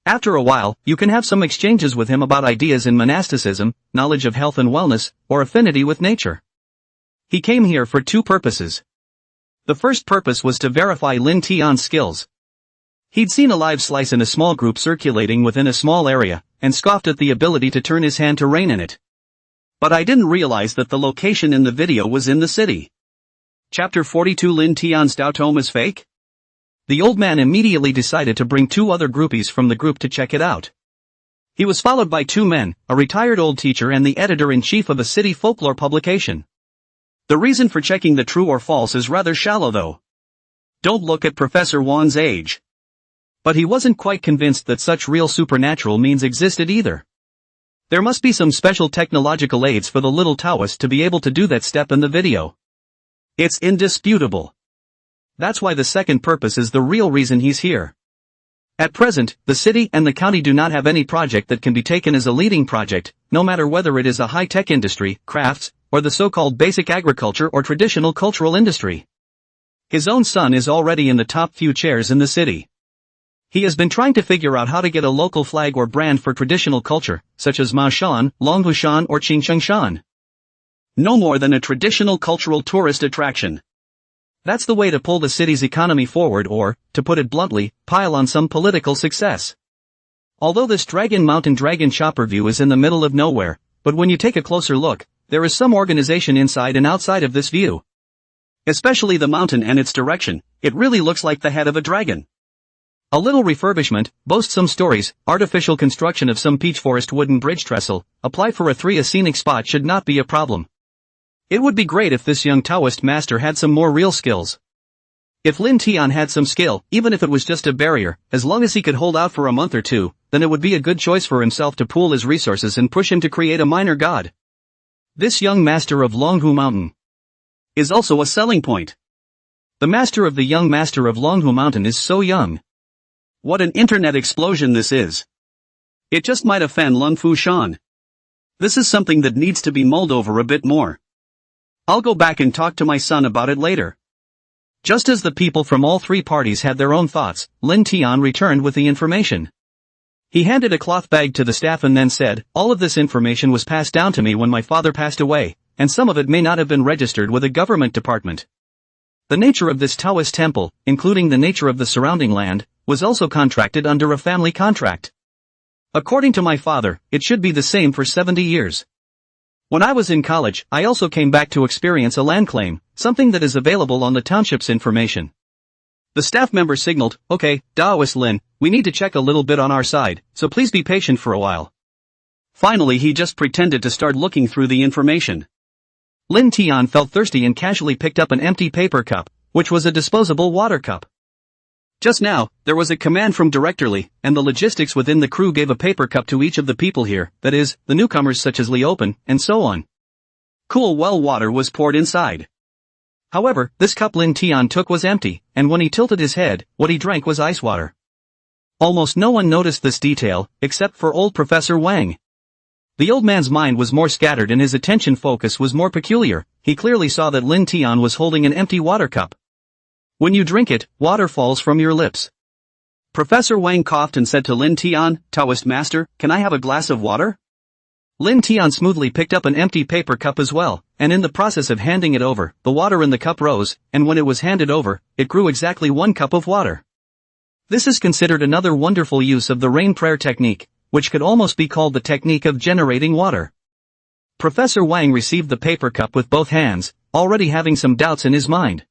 After a while, you can have some exchanges with him about ideas in monasticism, knowledge of health and wellness, or affinity with nature. He came here for two purposes. The first purpose was to verify Lin Tian's skills. He'd seen a live slice in a small group circulating within a small area, and scoffed at the ability to turn his hand to rain in it. But I didn't realize that the location in the video was in the city. Chapter 42 Lin Tian's Dao Tome is fake? The old man immediately decided to bring two other groupies from the group to check it out. He was followed by two men, a retired old teacher and the editor-in-chief of a city folklore publication. The reason for checking the true or false is rather shallow though. Don't look at Professor Wan's age. But he wasn't quite convinced that such real supernatural means existed either. There must be some special technological aids for the little Taoist to be able to do that step in the video. It's indisputable. That's why the second purpose is the real reason he's here. At present, the city and the county do not have any project that can be taken as a leading project, no matter whether it is a high-tech industry, crafts, or the so-called basic agriculture or traditional cultural industry. His own son is already in the top few chairs in the city. He has been trying to figure out how to get a local flag or brand for traditional culture, such as Maoshan, Longhushan or Qingchengshan. No more than a traditional cultural tourist attraction. That's the way to pull the city's economy forward or, to put it bluntly, pile on some political success. Although this Dragon Mountain Dragon Chopper view is in the middle of nowhere, but when you take a closer look, there is some organization inside and outside of this view. Especially the mountain and its direction, it really looks like the head of a dragon. A little refurbishment, boast some stories, artificial construction of some peach forest wooden bridge trestle, apply for a scenic spot should not be a problem. It would be great if this young Taoist master had some more real skills. If Lin Tian had some skill, even if it was just a barrier, as long as he could hold out for a month or two, then it would be a good choice for himself to pool his resources and push him to create a minor god. This young master of Longhu Mountain is also a selling point. The master of the young master of Longhu Mountain is so young. What an internet explosion this is. It just might offend Lung Fu Shan. This is something that needs to be mulled over a bit more. I'll go back and talk to my son about it later. Just as the people from all three parties had their own thoughts, Lin Tian returned with the information. He handed a cloth bag to the staff and then said, all of this information was passed down to me when my father passed away, and some of it may not have been registered with a government department. The nature of this Taoist temple, including the nature of the surrounding land, was also contracted under a family contract. According to my father, it should be the same for 70 years. When I was in college, I also came back to experience a land claim, something that is available on the township's information. The staff member signaled, okay, Taoist Lin, we need to check a little bit on our side, so please be patient for a while. Finally he just pretended to start looking through the information. Lin Tian felt thirsty and casually picked up an empty paper cup, which was a disposable water cup. Just now, there was a command from Director Li, and the logistics within the crew gave a paper cup to each of the people here, that is, the newcomers such as Li Open, and so on. Cool well water was poured inside. However, this cup Lin Tian took was empty, and when he tilted his head, what he drank was ice water. Almost no one noticed this detail, except for old Professor Wang. The old man's mind was more scattered and his attention focus was more peculiar. He clearly saw that Lin Tian was holding an empty water cup. When you drink it, water falls from your lips. Professor Wang coughed and said to Lin Tian, Taoist master, can I have a glass of water? Lin Tian smoothly picked up an empty paper cup as well, and in the process of handing it over, the water in the cup rose, and when it was handed over, it grew exactly 1 cup of water. This is considered another wonderful use of the rain prayer technique, which could almost be called the technique of generating water. Professor Wang received the paper cup with both hands, already having some doubts in his mind.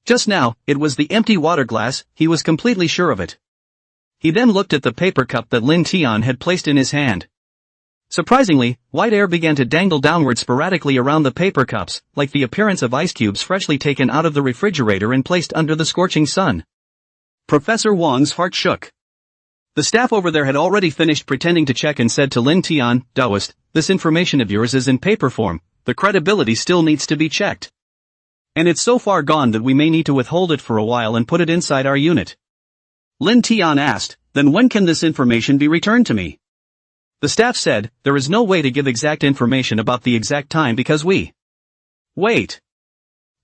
Just now, it was the empty water glass, he was completely sure of it. He then looked at the paper cup that Lin Tian had placed in his hand. Surprisingly, white air began to dangle downward sporadically around the paper cups, like the appearance of ice cubes freshly taken out of the refrigerator and placed under the scorching sun. Professor Wang's heart shook. The staff over there had already finished pretending to check and said to Lin Tian, "Taoist, this information of yours is in paper form, the credibility still needs to be checked. And it's so far gone that we may need to withhold it for a while and put it inside our unit." Lin Tian asked, "Then when can this information be returned to me?" The staff said, "There is no way to give exact information about the exact time because we..." "Wait."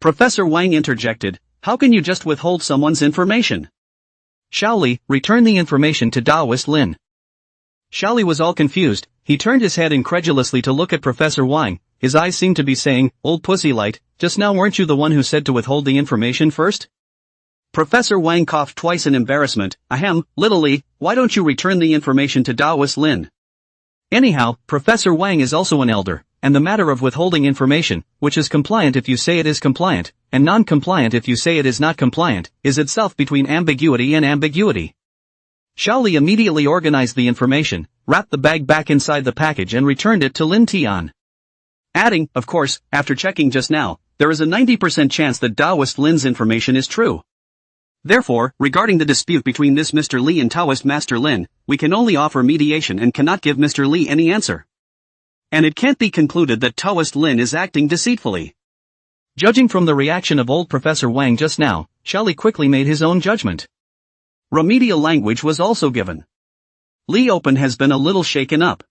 Professor Wang interjected, "How can you just withhold someone's information?" "Shaoli, return the information to Taoist Lin." Shaoli was all confused, he turned his head incredulously to look at Professor Wang, his eyes seemed to be saying, "Old pussy light, just now weren't you the one who said to withhold the information first?" Professor Wang coughed twice in embarrassment, "Ahem, little Li, why don't you return the information to Taoist Lin?" Anyhow, Professor Wang is also an elder, and the matter of withholding information, which is compliant if you say it is compliant, and non-compliant if you say it is not compliant, is itself between ambiguity and ambiguity. Shaoli immediately organized the information, wrapped the bag back inside the package and returned it to Lin Tian. Adding, "Of course, after checking just now, there is a 90% chance that Taoist Lin's information is true. Therefore, regarding the dispute between this Mr. Li and Taoist Master Lin, we can only offer mediation and cannot give Mr. Li any answer. And it can't be concluded that Taoist Lin is acting deceitfully." Judging from the reaction of old Professor Wang just now, Shaoli quickly made his own judgment. Remedial language was also given. Li Open has been a little shaken up.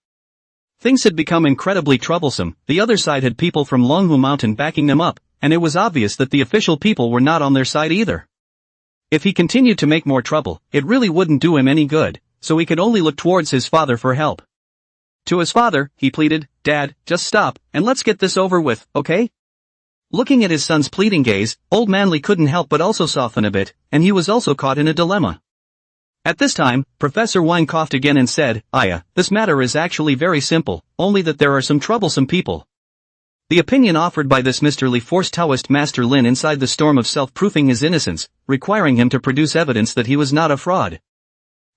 Things had become incredibly troublesome, the other side had people from Longhu Mountain backing them up, and it was obvious that the official people were not on their side either. If he continued to make more trouble, it really wouldn't do him any good, so he could only look towards his father for help. To his father, he pleaded, "Dad, just stop, and let's get this over with, okay?" Looking at his son's pleading gaze, old man Li couldn't help but also soften a bit, and he was also caught in a dilemma. At this time, Professor Wang coughed again and said, "Aya, this matter is actually very simple, only that there are some troublesome people." The opinion offered by this Mr. Li forced Taoist Master Lin inside the storm of self-proofing his innocence, requiring him to produce evidence that he was not a fraud.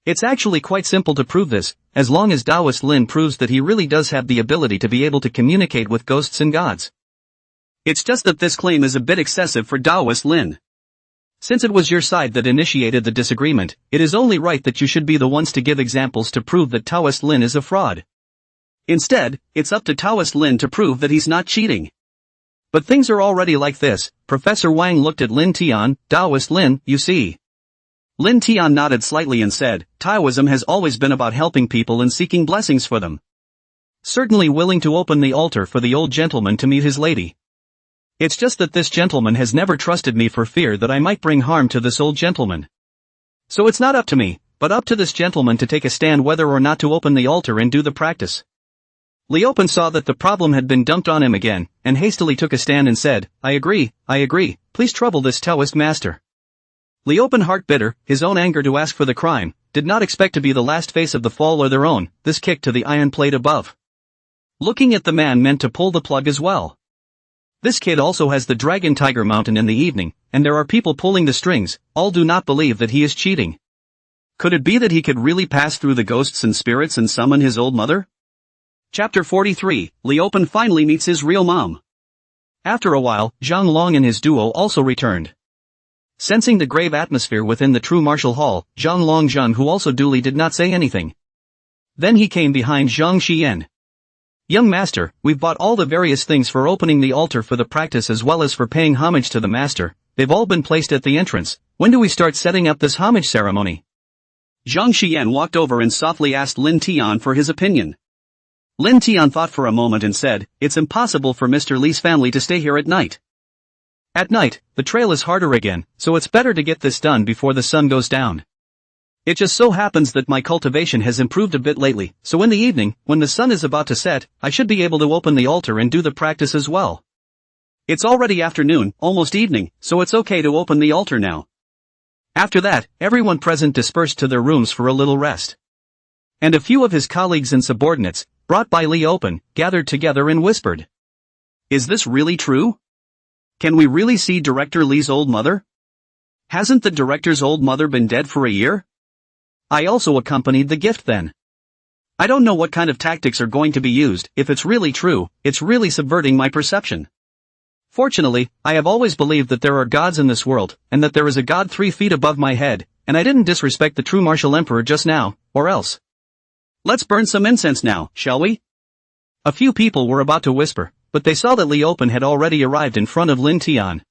It's actually quite simple to prove this, as long as Taoist Lin proves that he really does have the ability to be able to communicate with ghosts and gods. It's just that this claim is a bit excessive for Taoist Lin. Since it was your side that initiated the disagreement, it is only right that you should be the ones to give examples to prove that Taoist Lin is a fraud. Instead, it's up to Taoist Lin to prove that he's not cheating. But things are already like this. Professor Wang looked at Lin Tian, "Taoist Lin, you see." Lin Tian nodded slightly and said, "Taoism has always been about helping people and seeking blessings for them. Certainly willing to open the altar for the old gentleman to meet his lady. It's just that this gentleman has never trusted me for fear that I might bring harm to this old gentleman. So it's not up to me, but up to this gentleman to take a stand whether or not to open the altar and do the practice." Li Open saw that the problem had been dumped on him again, and hastily took a stand and said, I agree, please trouble this Taoist master." Li Open, heart bitter, his own anger to ask for the crime, did not expect to be the last face of the fall or their own, this kick to the iron plate above. Looking at the man meant to pull the plug as well. This kid also has the Dragon Tiger Mountain in the evening, and there are people pulling the strings, all do not believe that he is cheating. Could it be that he could really pass through the ghosts and spirits and summon his old mother? Chapter 43, Li Open finally meets his real mom. After a while, Zhang Long and his duo also returned. Sensing the grave atmosphere within the true martial hall, Zhang Long Zhang who also duly did not say anything. Then he came behind Zhang Xian. "Young master, we've bought all the various things for opening the altar for the practice as well as for paying homage to the master, they've all been placed at the entrance, when do we start setting up this homage ceremony?" Zhang Xian walked over and softly asked Lin Tian for his opinion. Lin Tian thought for a moment and said, "It's impossible for Mr. Li's family to stay here at night. At night, the trail is harder again, so it's better to get this done before the sun goes down. It just so happens that my cultivation has improved a bit lately, so in the evening, when the sun is about to set, I should be able to open the altar and do the practice as well. It's already afternoon, almost evening, so it's okay to open the altar now. After that, everyone present dispersed to their rooms for a little rest. And a few of his colleagues and subordinates, brought by Li Open, gathered together and whispered. Is this really true? Can we really see Director Li's old mother? Hasn't the director's old mother been dead for a year? I also accompanied the gift then. I don't know what kind of tactics are going to be used. If it's really true, it's really subverting my perception. Fortunately, I have always believed that there are gods in this world, and that there is a god 3 feet above my head, and I didn't disrespect the true martial emperor just now, or else. Let's burn some incense now, shall we? A few people were about to whisper, but they saw that Li Open had already arrived in front of Lin Tian.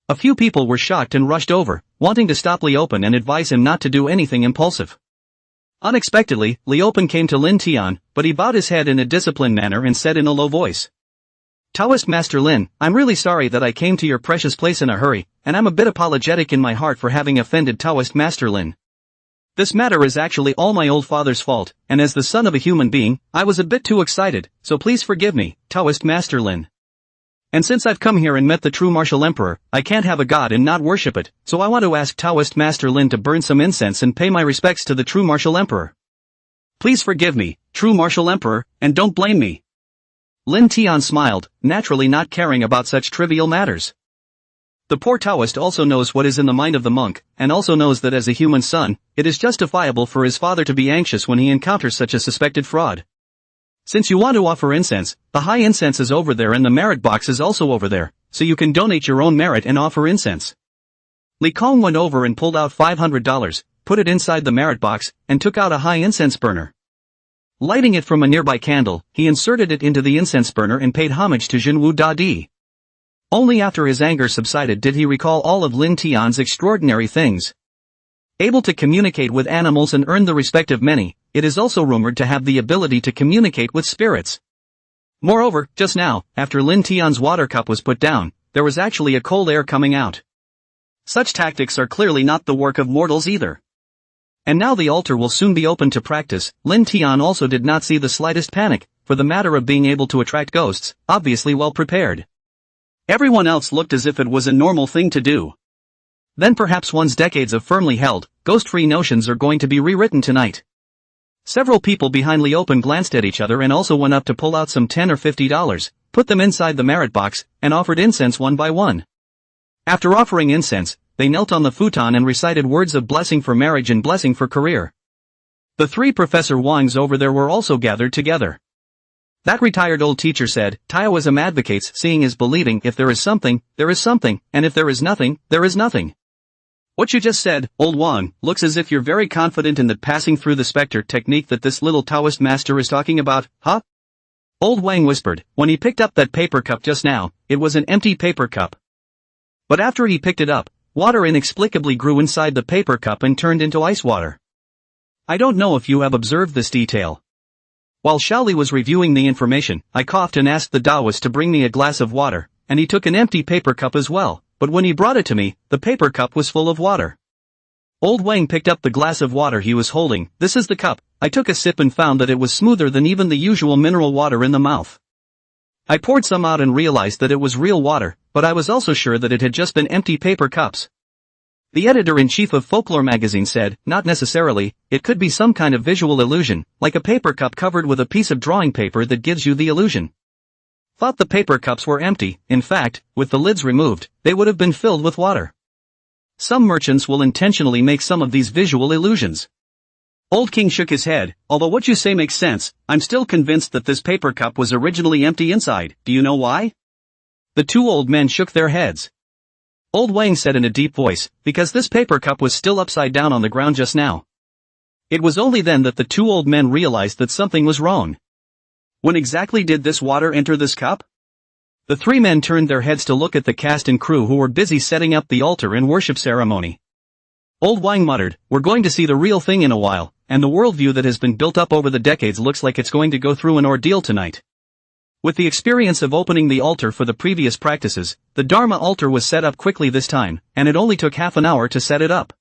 A few people were shocked and rushed over, wanting to stop Li Open and advise him not to do anything impulsive. Unexpectedly, Li Open came to Lin Tian, but he bowed his head in a disciplined manner and said in a low voice. Taoist Master Lin, I'm really sorry that I came to your precious place in a hurry, and I'm a bit apologetic in my heart for having offended Taoist Master Lin. This matter is actually all my old father's fault, and as the son of a human being, I was a bit too excited, so please forgive me, Taoist Master Lin. And since I've come here and met the true martial emperor, I can't have a god and not worship it, so I want to ask Taoist Master Lin to burn some incense and pay my respects to the true martial emperor. Please forgive me, true martial emperor, and don't blame me. Lin Tian smiled, naturally not caring about such trivial matters. The poor Taoist also knows what is in the mind of the monk, and also knows that as a human son, it is justifiable for his father to be anxious when he encounters such a suspected fraud. Since you want to offer incense, the high incense is over there and the merit box is also over there, so you can donate your own merit and offer incense. Li Kong went over and pulled out $500, put it inside the merit box, and took out a high incense burner. Lighting it from a nearby candle, he inserted it into the incense burner and paid homage to Jinwu Dadi. Only after his anger subsided did he recall all of Lin Tian's extraordinary things. Able to communicate with animals and earn the respect of many, it is also rumored to have the ability to communicate with spirits. Moreover, just now, after Lin Tian's water cup was put down, there was actually a cold air coming out. Such tactics are clearly not the work of mortals either. And now the altar will soon be open to practice. Lin Tian also did not see the slightest panic, for the matter of being able to attract ghosts, obviously well prepared. Everyone else looked as if it was a normal thing to do. Then perhaps one's decades of firmly held, ghost-free notions are going to be rewritten tonight. Several people behind Li Open glanced at each other and also went up to pull out some $10 or $50, put them inside the merit box, and offered incense one by one. After offering incense, they knelt on the futon and recited words of blessing for marriage and blessing for career. The 3 Professor Wangs over there were also gathered together. That retired old teacher said, Taoism advocates seeing is believing. If there is something, and if there is nothing, there is nothing. What you just said, old Wang, looks as if you're very confident in the passing through the specter technique that this little Taoist master is talking about, huh? Old Wang whispered. When he picked up that paper cup just now, it was an empty paper cup. But after he picked it up, water inexplicably grew inside the paper cup and turned into ice water. I don't know if you have observed this detail. While Shaoli was reviewing the information, I coughed and asked the Taoist to bring me a glass of water, and he took an empty paper cup as well, but when he brought it to me, the paper cup was full of water. Old Wang picked up the glass of water he was holding. This is the cup. I took a sip and found that it was smoother than even the usual mineral water in the mouth. I poured some out and realized that it was real water, but I was also sure that it had just been empty paper cups. The editor-in-chief of Folklore magazine said, not necessarily, it could be some kind of visual illusion, like a paper cup covered with a piece of drawing paper that gives you the illusion. Thought the paper cups were empty. In fact, with the lids removed, they would have been filled with water. Some merchants will intentionally make some of these visual illusions. Old King shook his head. Although what you say makes sense, I'm still convinced that this paper cup was originally empty inside. Do you know why? The 2 old men shook their heads. Old Wang said in a deep voice, because this paper cup was still upside down on the ground just now. It was only then that the 2 old men realized that something was wrong. When exactly did this water enter this cup? The 3 men turned their heads to look at the cast and crew who were busy setting up the altar and worship ceremony. Old Wang muttered, we're going to see the real thing in a while, and the worldview that has been built up over the decades looks like it's going to go through an ordeal tonight. With the experience of opening the altar for the previous practices, the Dharma altar was set up quickly this time, and it only took half an hour to set it up.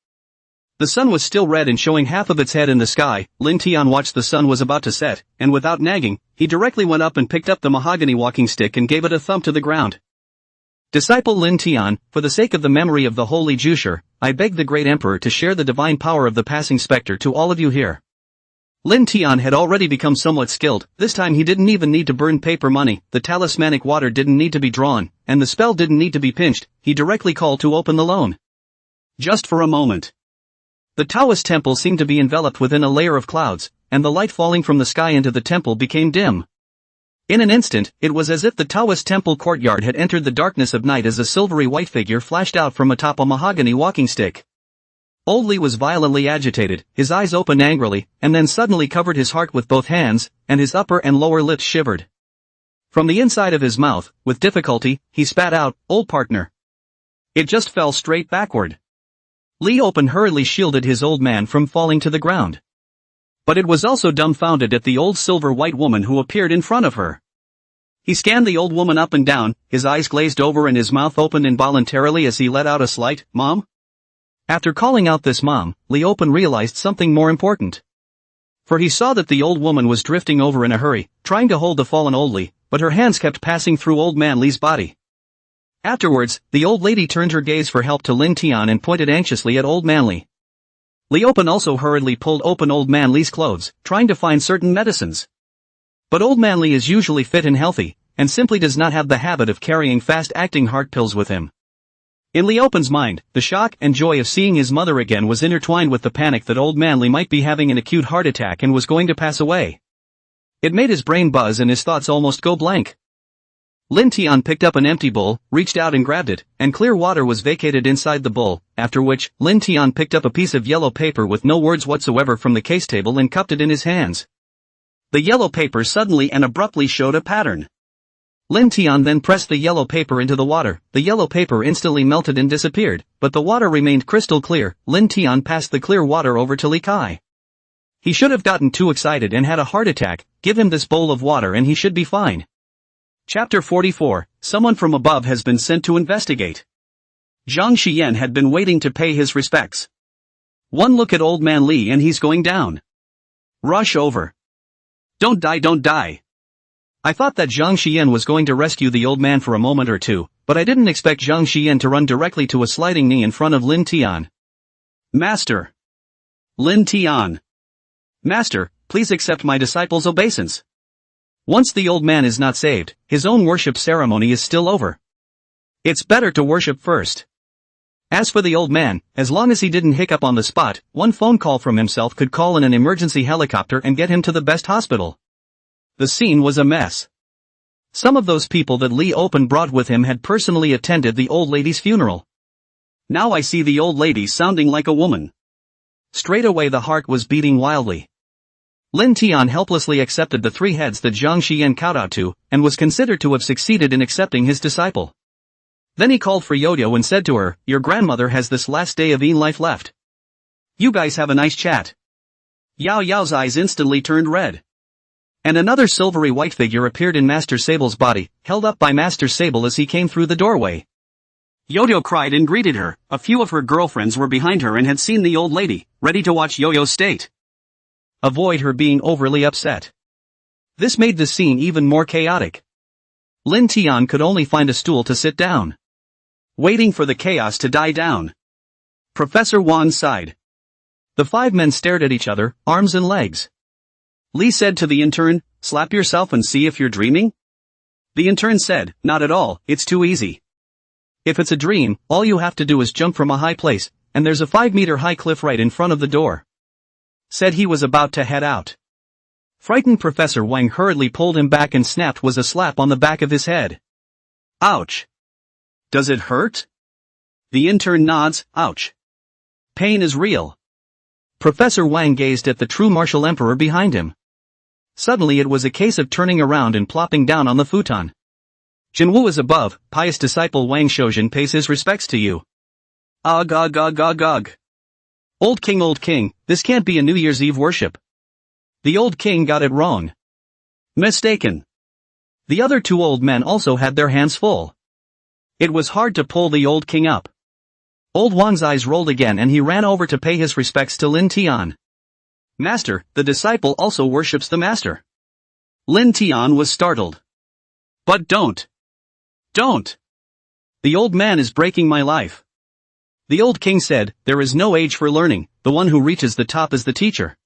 The sun was still red and showing half of its head in the sky. Lin Tian watched the sun was about to set, and without nagging, he directly went up and picked up the mahogany walking stick and gave it a thump to the ground. Disciple Lin Tian, for the sake of the memory of the holy Jusher, I beg the great emperor to share the divine power of the passing specter to all of you here. Lin Tian had already become somewhat skilled. This time he didn't even need to burn paper money, the talismanic water didn't need to be drawn, and the spell didn't need to be pinched. He directly called to open the loan. Just for a moment. The Taoist temple seemed to be enveloped within a layer of clouds, and the light falling from the sky into the temple became dim. In an instant, it was as if the Taoist temple courtyard had entered the darkness of night as a silvery white figure flashed out from atop a mahogany walking stick. Old Li was violently agitated, his eyes opened angrily, and then suddenly covered his heart with both hands, and his upper and lower lips shivered. From the inside of his mouth, with difficulty, he spat out, "Old partner." It just fell straight backward. Li Open hurriedly shielded his old man from falling to the ground. But it was also dumbfounded at the old silver-white woman who appeared in front of her. He scanned the old woman up and down, his eyes glazed over and his mouth opened involuntarily as he let out a slight, "Mom?" After calling out this mom, Li Open realized something more important. For he saw that the old woman was drifting over in a hurry, trying to hold the fallen old Li, but her hands kept passing through old man Li's body. Afterwards, the old lady turned her gaze for help to Lin Tian and pointed anxiously at old man Li. Li Open also hurriedly pulled open old man Li's clothes, trying to find certain medicines. But old man Li is usually fit and healthy, and simply does not have the habit of carrying fast-acting heart pills with him. In Li Open's mind, the shock and joy of seeing his mother again was intertwined with the panic that old man Li might be having an acute heart attack and was going to pass away. It made his brain buzz and his thoughts almost go blank. Lin Tian picked up an empty bowl, reached out and grabbed it, and clear water was vacated inside the bowl, after which, Lin Tian picked up a piece of yellow paper with no words whatsoever from the case table and cupped it in his hands. The yellow paper suddenly and abruptly showed a pattern. Lin Tian then pressed the yellow paper into the water, the yellow paper instantly melted and disappeared, but the water remained crystal clear. Lin Tian passed the clear water over to Li Kai. He should have gotten too excited and had a heart attack. Give him this bowl of water and he should be fine. Chapter 44, Someone from above has been sent to investigate. Zhang Xian had been waiting to pay his respects. One look at old man Li and he's going down. Rush over. Don't die, don't die. I thought that Zhang Xian was going to rescue the old man for a moment or two, but I didn't expect Zhang Xian to run directly to a sliding knee in front of Lin Tian. Master. Lin Tian. Master, please accept my disciple's obeisance. Once the old man is not saved, his own worship ceremony is still over. It's better to worship first. As for the old man, as long as he didn't hiccup on the spot, one phone call from himself could call in an emergency helicopter and get him to the best hospital. The scene was a mess. Some of those people that Li Open brought with him had personally attended the old lady's funeral. Now I see the old lady sounding like a woman. Straight away the heart was beating wildly. Lin Tian helplessly accepted the 3 heads that Zhang Xian kowtowed to, and was considered to have succeeded in accepting his disciple. Then he called for Yaoyao and said to her, "Your grandmother has this last day of life left. You guys have a nice chat." Yaoyao's eyes instantly turned red. And another silvery white figure appeared in Master Sable's body, held up by Master Sable as he came through the doorway. Yaoyao cried and greeted her. A few of her girlfriends were behind her and had seen the old lady, ready to watch Yaoyao's state. Avoid her being overly upset. This made the scene even more chaotic. Lin Tian could only find a stool to sit down. Waiting for the chaos to die down. Professor Wang sighed. The 5 men stared at each other, arms and legs. Li said to the intern, "Slap yourself and see if you're dreaming?" The intern said, "Not at all, it's too easy. If it's a dream, all you have to do is jump from a high place, and there's a 5-meter high cliff right in front of the door." Said he was about to head out. Frightened Professor Wang hurriedly pulled him back and snapped was a slap on the back of his head. Ouch. Does it hurt? The intern nods, ouch. Pain is real. Professor Wang gazed at the true martial emperor behind him. Suddenly it was a case of turning around and plopping down on the futon. Jinwu is above, pious disciple Wang Shoujin pays his respects to you. Ugh ugh ugh ugh ugh. Old king, this can't be a New Year's Eve worship. The old king got it wrong. Mistaken. The other 2 old men also had their hands full. It was hard to pull the old king up. Old Wang's eyes rolled again and he ran over to pay his respects to Lin Tian. Master, the disciple also worships the master. Lin Tian was startled. But don't. Don't. The old man is breaking my life. The old king said, there is no age for learning, the one who reaches the top is the teacher.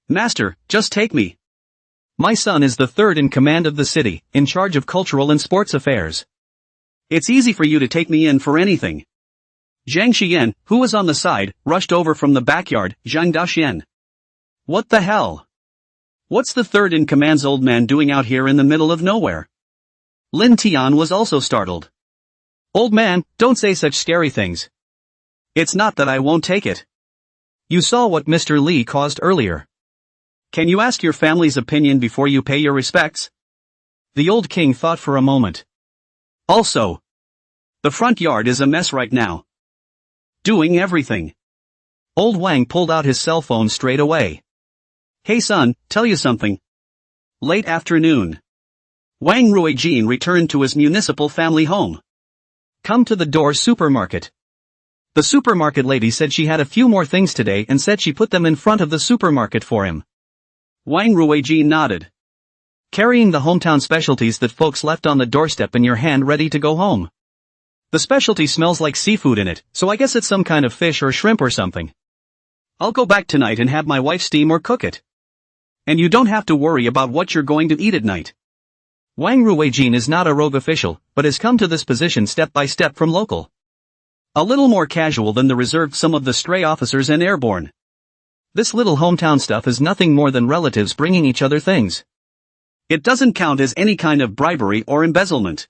Master, just take me. My son is the third in command of the city, in charge of cultural and sports affairs. It's easy for you to take me in for anything. Zhang Xian, who was on the side, rushed over from the backyard. Zhang Daxian. What the hell? What's the third in command's old man doing out here in the middle of nowhere? Lin Tian was also startled. Old man, don't say such scary things. It's not that I won't take it. You saw what Mr. Li caused earlier. Can you ask your family's opinion before you pay your respects? The old king thought for a moment. Also, the front yard is a mess right now. Doing everything. Old Wang pulled out his cell phone straight away. Hey son, tell you something. Late afternoon. Wang Ruijin returned to his municipal family home. Come to the door supermarket. The supermarket lady said she had a few more things today and said she put them in front of the supermarket for him. Wang Ruijin nodded. Carrying the hometown specialties that folks left on the doorstep in your hand ready to go home. The specialty smells like seafood in it, so I guess it's some kind of fish or shrimp or something. I'll go back tonight and have my wife steam or cook it. And you don't have to worry about what you're going to eat at night. Wang Ruijin is not a rogue official, but has come to this position step by step from local. A little more casual than the reserved some of the stray officers and airborne. This little hometown stuff is nothing more than relatives bringing each other things. It doesn't count as any kind of bribery or embezzlement.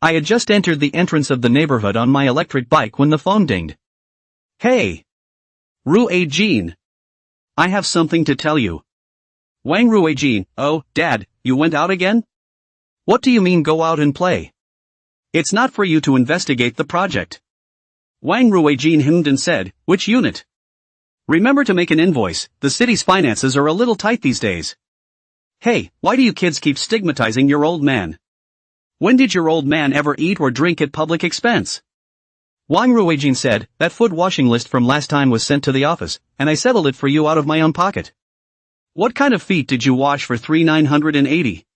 I had just entered the entrance of the neighborhood on my electric bike when the phone dinged. Hey! Ruijin. I have something to tell you. Wang Ruijin, oh, Dad, you went out again? What do you mean go out and play? It's not for you to investigate the project. Wang Ruijin hemmed and said, which unit? Remember to make an invoice, the city's finances are a little tight these days. Hey, why do you kids keep stigmatizing your old man? When did your old man ever eat or drink at public expense? Wang Ruijin said, that foot washing list from last time was sent to the office, and I settled it for you out of my own pocket. What kind of feet did you wash for 3,980?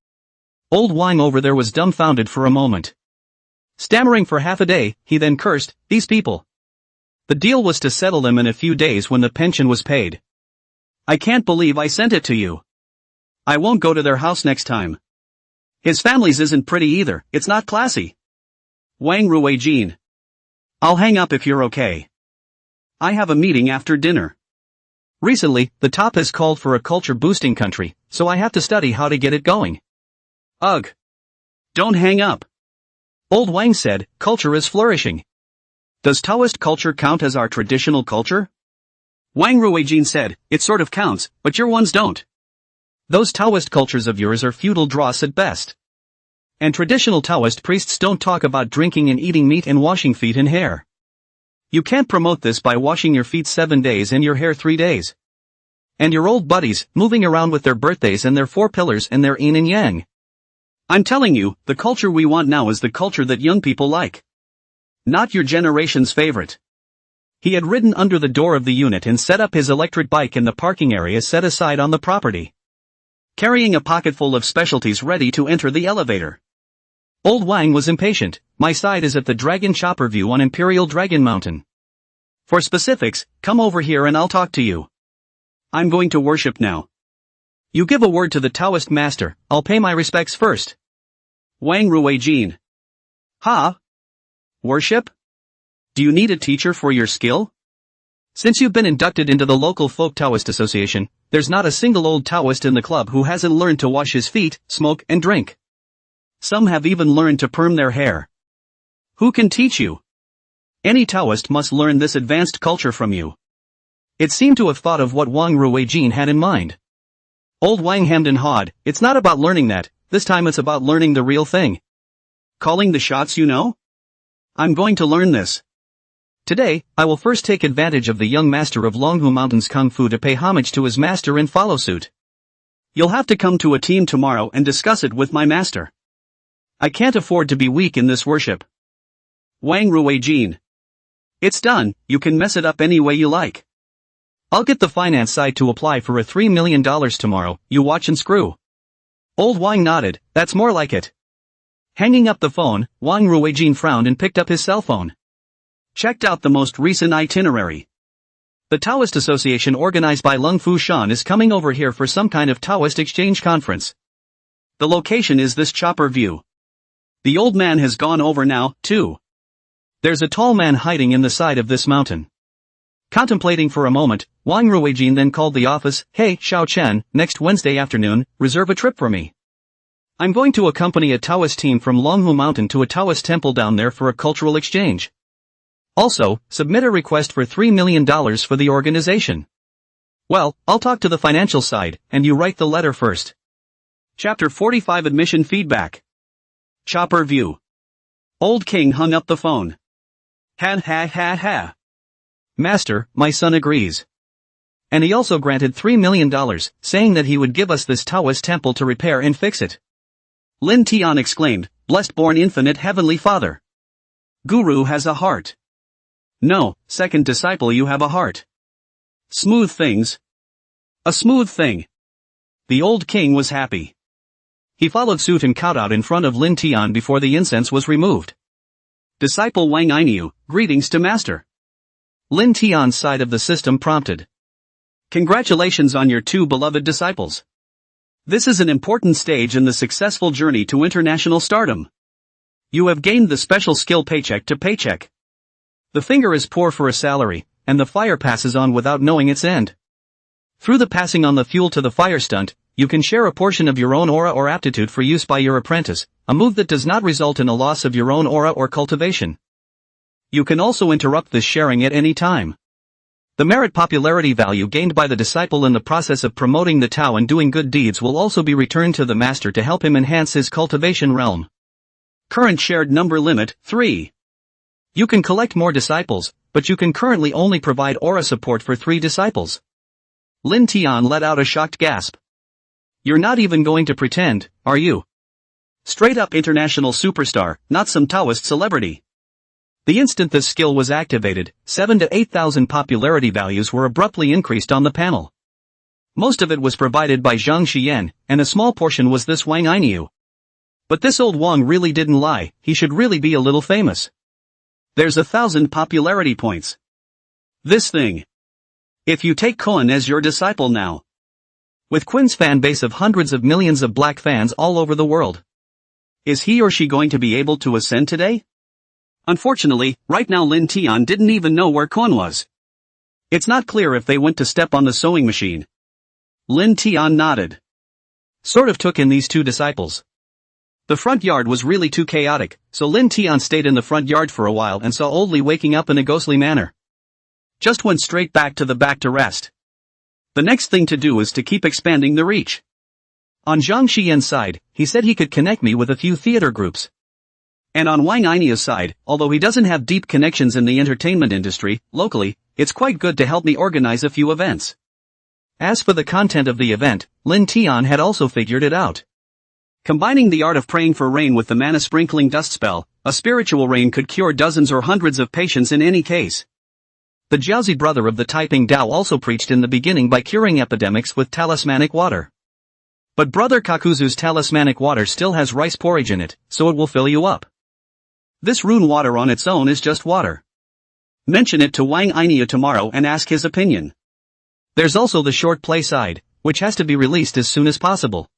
Old Wang over there was dumbfounded for a moment. Stammering for half a day, he then cursed, these people. The deal was to settle them in a few days when the pension was paid. I can't believe I sent it to you. I won't go to their house next time. His family's isn't pretty either, it's not classy. Wang Ruijin. I'll hang up if you're okay. I have a meeting after dinner. Recently, the top has called for a culture-boosting country, so I have to study how to get it going. Ugh. Don't hang up. Old Wang said, culture is flourishing. Does Taoist culture count as our traditional culture? Wang Ruijin said, it sort of counts, but your ones don't. Those Taoist cultures of yours are feudal dross at best. And traditional Taoist priests don't talk about drinking and eating meat and washing feet and hair. You can't promote this by washing your feet 7 days and your hair 3 days. And your old buddies, moving around with their birthdays and their 4 pillars and their yin and yang. I'm telling you, the culture we want now is the culture that young people like. Not your generation's favorite. He had ridden under the door of the unit and set up his electric bike in the parking area set aside on the property. Carrying a pocketful of specialties ready to enter the elevator. Old Wang was impatient, my side is at the Dragon Chopper View on Imperial Dragon Mountain. For specifics, come over here and I'll talk to you. I'm going to worship now. You give a word to the Taoist master, I'll pay my respects first. Wang Ruijin. Ha? Worship? Do you need a teacher for your skill? Since you've been inducted into the local folk Taoist association, there's not a single old Taoist in the club who hasn't learned to wash his feet, smoke and drink. Some have even learned to perm their hair. Who can teach you? Any Taoist must learn this advanced culture from you. It seemed to have thought of what Wang Ruijin had in mind. Old Wang hemmed and hawed, it's not about learning that, this time it's about learning the real thing. Calling the shots, you know? I'm going to learn this. Today, I will first take advantage of the young master of Longhu Mountain's Kung Fu to pay homage to his master and follow suit. You'll have to come to a team tomorrow and discuss it with my master. I can't afford to be weak in this worship. Wang Ruijin. It's done, you can mess it up any way you like. I'll get the finance side to apply for a $3 million tomorrow, you watch and screw. Old Wang nodded, that's more like it. Hanging up the phone, Wang Ruijin frowned and picked up his cell phone. Checked out the most recent itinerary. The Taoist Association organized by Lung Fu Shan is coming over here for some kind of Taoist exchange conference. The location is this chopper view. The old man has gone over now, too. There's a tall man hiding in the side of this mountain. Contemplating for a moment, Wang Ruijin then called the office. Hey, Xiao Chen, next Wednesday afternoon, reserve a trip for me. I'm going to accompany a Taoist team from Longhu Mountain to a Taoist temple down there for a cultural exchange. Also, submit a request for $3 million for the organization. Well, I'll talk to the financial side, and you write the letter first. Chapter 45 Admission Feedback. Chopper View. Old King hung up the phone. Ha ha ha ha. Master, my son agrees. And he also granted $3 million, saying that he would give us this Taoist temple to repair and fix it. Lin Tian exclaimed, blessed born infinite heavenly father. Guru has a heart. No, second disciple, you have a heart. Smooth things. A smooth thing. The old king was happy. He followed suit and kowtowed in front of Lin Tian before the incense was removed. Disciple Wang Ainiu, greetings to master. Lin Tian's side of the system prompted. Congratulations on your two beloved disciples. This is an important stage in the successful journey to international stardom. You have gained the special skill paycheck to paycheck. The finger is poor for a salary, and the fire passes on without knowing its end. Through the passing on the fuel to the fire stunt, you can share a portion of your own aura or aptitude for use by your apprentice, a move that does not result in a loss of your own aura or cultivation. You can also interrupt this sharing at any time. The merit popularity value gained by the disciple in the process of promoting the Tao and doing good deeds will also be returned to the master to help him enhance his cultivation realm. Current shared number limit, 3. You can collect more disciples, but you can currently only provide aura support for 3 disciples. Lin Tian let out a shocked gasp. You're not even going to pretend, are you? Straight up international superstar, not some Taoist celebrity. The instant this skill was activated, 7 to 8,000 popularity values were abruptly increased on the panel. Most of it was provided by Zhang Xian, and a small portion was this Wang Ainiu. But this old Wang really didn't lie, he should really be a little famous. There's 1,000 popularity points. This thing. If you take Koan as your disciple now. With Quinn's fan base of hundreds of millions of black fans all over the world. Is he or she going to be able to ascend today? Unfortunately, right now Lin Tian didn't even know where Koan was. It's not clear if they went to step on the sewing machine. Lin Tian nodded. Sort of took in these 2 disciples. The front yard was really too chaotic, so Lin Tian stayed in the front yard for a while and saw Old Li waking up in a ghostly manner. Just went straight back to the back to rest. The next thing to do is to keep expanding the reach. On Zhang Xian's side, he said he could connect me with a few theater groups. And on Wang Ainiu's side, although he doesn't have deep connections in the entertainment industry, locally, it's quite good to help me organize a few events. As for the content of the event, Lin Tian had also figured it out. Combining the art of praying for rain with the mana sprinkling dust spell, a spiritual rain could cure dozens or hundreds of patients in any case. The Jiaozi brother of the Taiping Dao also preached in the beginning by curing epidemics with talismanic water. But Brother Kakuzu's talismanic water still has rice porridge in it, so it will fill you up. This rune water on its own is just water. Mention it to Wang Ainiu tomorrow and ask his opinion. There's also the short play side, which has to be released as soon as possible.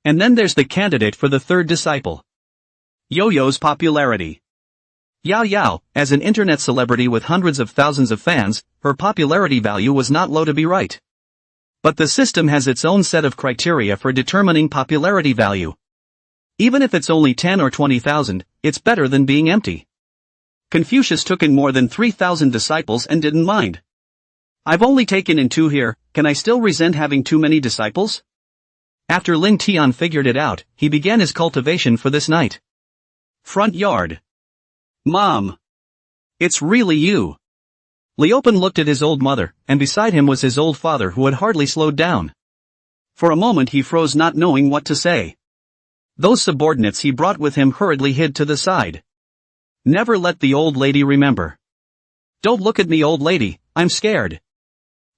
And then there's the candidate for the 3rd disciple. Yaoyao's popularity. Yaoyao, as an internet celebrity with hundreds of thousands of fans, her popularity value was not low to be right. But the system has its own set of criteria for determining popularity value. Even if it's only 10 or 20,000, it's better than being empty. Confucius took in more than 3,000 disciples and didn't mind. I've only taken in 2 here, can I still resent having too many disciples? After Lin Tian figured it out, he began his cultivation for this night. Front yard. Mom. It's really you. Leopen looked at his old mother, and beside him was his old father who had hardly slowed down. For a moment he froze, not knowing what to say. Those subordinates he brought with him hurriedly hid to the side. Never let the old lady remember. Don't look at me, old lady, I'm scared.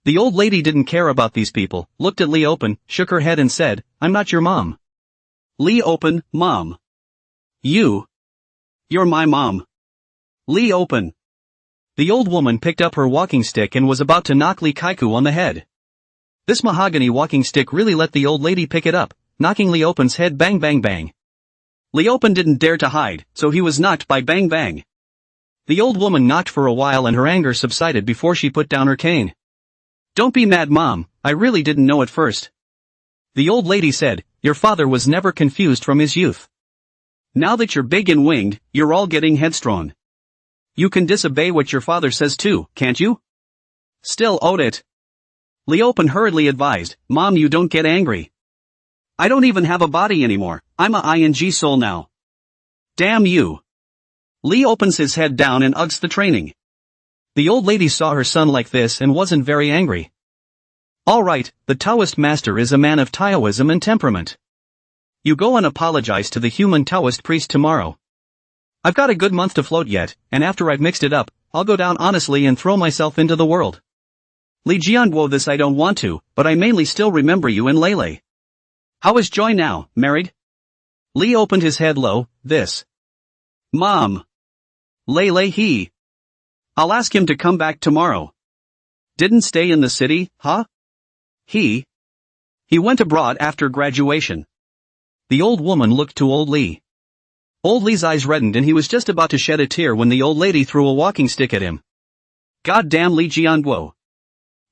The old lady didn't care about these people, looked at Lee Open, shook her head and said, I'm not your mom. Lee Open, Mom. You're my mom. Lee Open. The old woman picked up her walking stick and was about to knock Lee Kaiku on the head. This mahogany walking stick really let the old lady pick it up, knocking Lee Open's head bang bang bang. Lee Open didn't dare to hide, so he was knocked by bang bang. The old woman knocked for a while and her anger subsided before she put down her cane. Don't be mad, Mom, I really didn't know at first. The old lady said, your father was never confused from his youth. Now that you're big and winged, you're all getting headstrong. You can disobey what your father says too, can't you? Still own it. Lee Open hurriedly advised, Mom, you don't get angry. I don't even have a body anymore, I'm a ing soul now. Damn you. Lee opens his head down and ugs the training. The old lady saw her son like this and wasn't very angry. Alright, the Taoist master is a man of Taoism and temperament. You go and apologize to the human Taoist priest tomorrow. I've got a good month to float yet, and after I've mixed it up, I'll go down honestly and throw myself into the world. Li Jianguo, this I don't want to, but I mainly still remember you and Lele. How is Joy now, married? Lee opened his head low, this. Mom. Lele he. I'll ask him to come back tomorrow. Didn't stay in the city, huh? He went abroad after graduation. The old woman looked to old Lee. Old Lee's eyes reddened and he was just about to shed a tear when the old lady threw a walking stick at him. God damn Li Jianguo.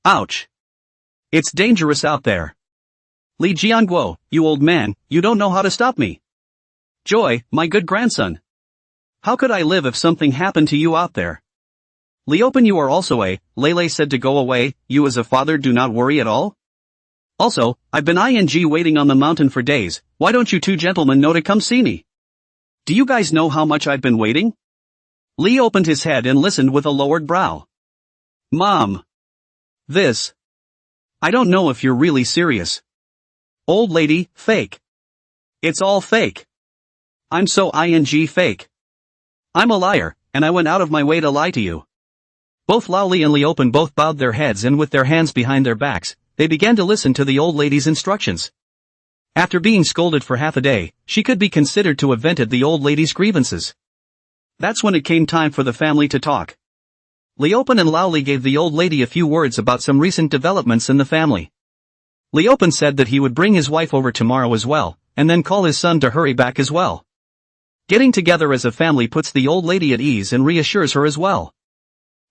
Ouch. It's dangerous out there. Li Jianguo, you old man, you don't know how to stop me. Joy, my good grandson. How could I live if something happened to you out there? Li Open, you are also a, Lele said to go away, you as a father do not worry at all? Also, I've been waiting on the mountain for days, why don't you two gentlemen know to come see me? Do you guys know how much I've been waiting? Lee opened his head and listened with a lowered brow. Mom. This. I don't know if you're really serious. Old lady, fake. It's all fake. I'm so fake. I'm a liar, and I went out of my way to lie to you. Both Lao Li and Li Open both bowed their heads and with their hands behind their backs, they began to listen to the old lady's instructions. After being scolded for half a day, she could be considered to have vented the old lady's grievances. That's when it came time for the family to talk. Li Open and Lao Li gave the old lady a few words about some recent developments in the family. Li Open said that he would bring his wife over tomorrow as well, and then call his son to hurry back as well. Getting together as a family puts the old lady at ease and reassures her as well.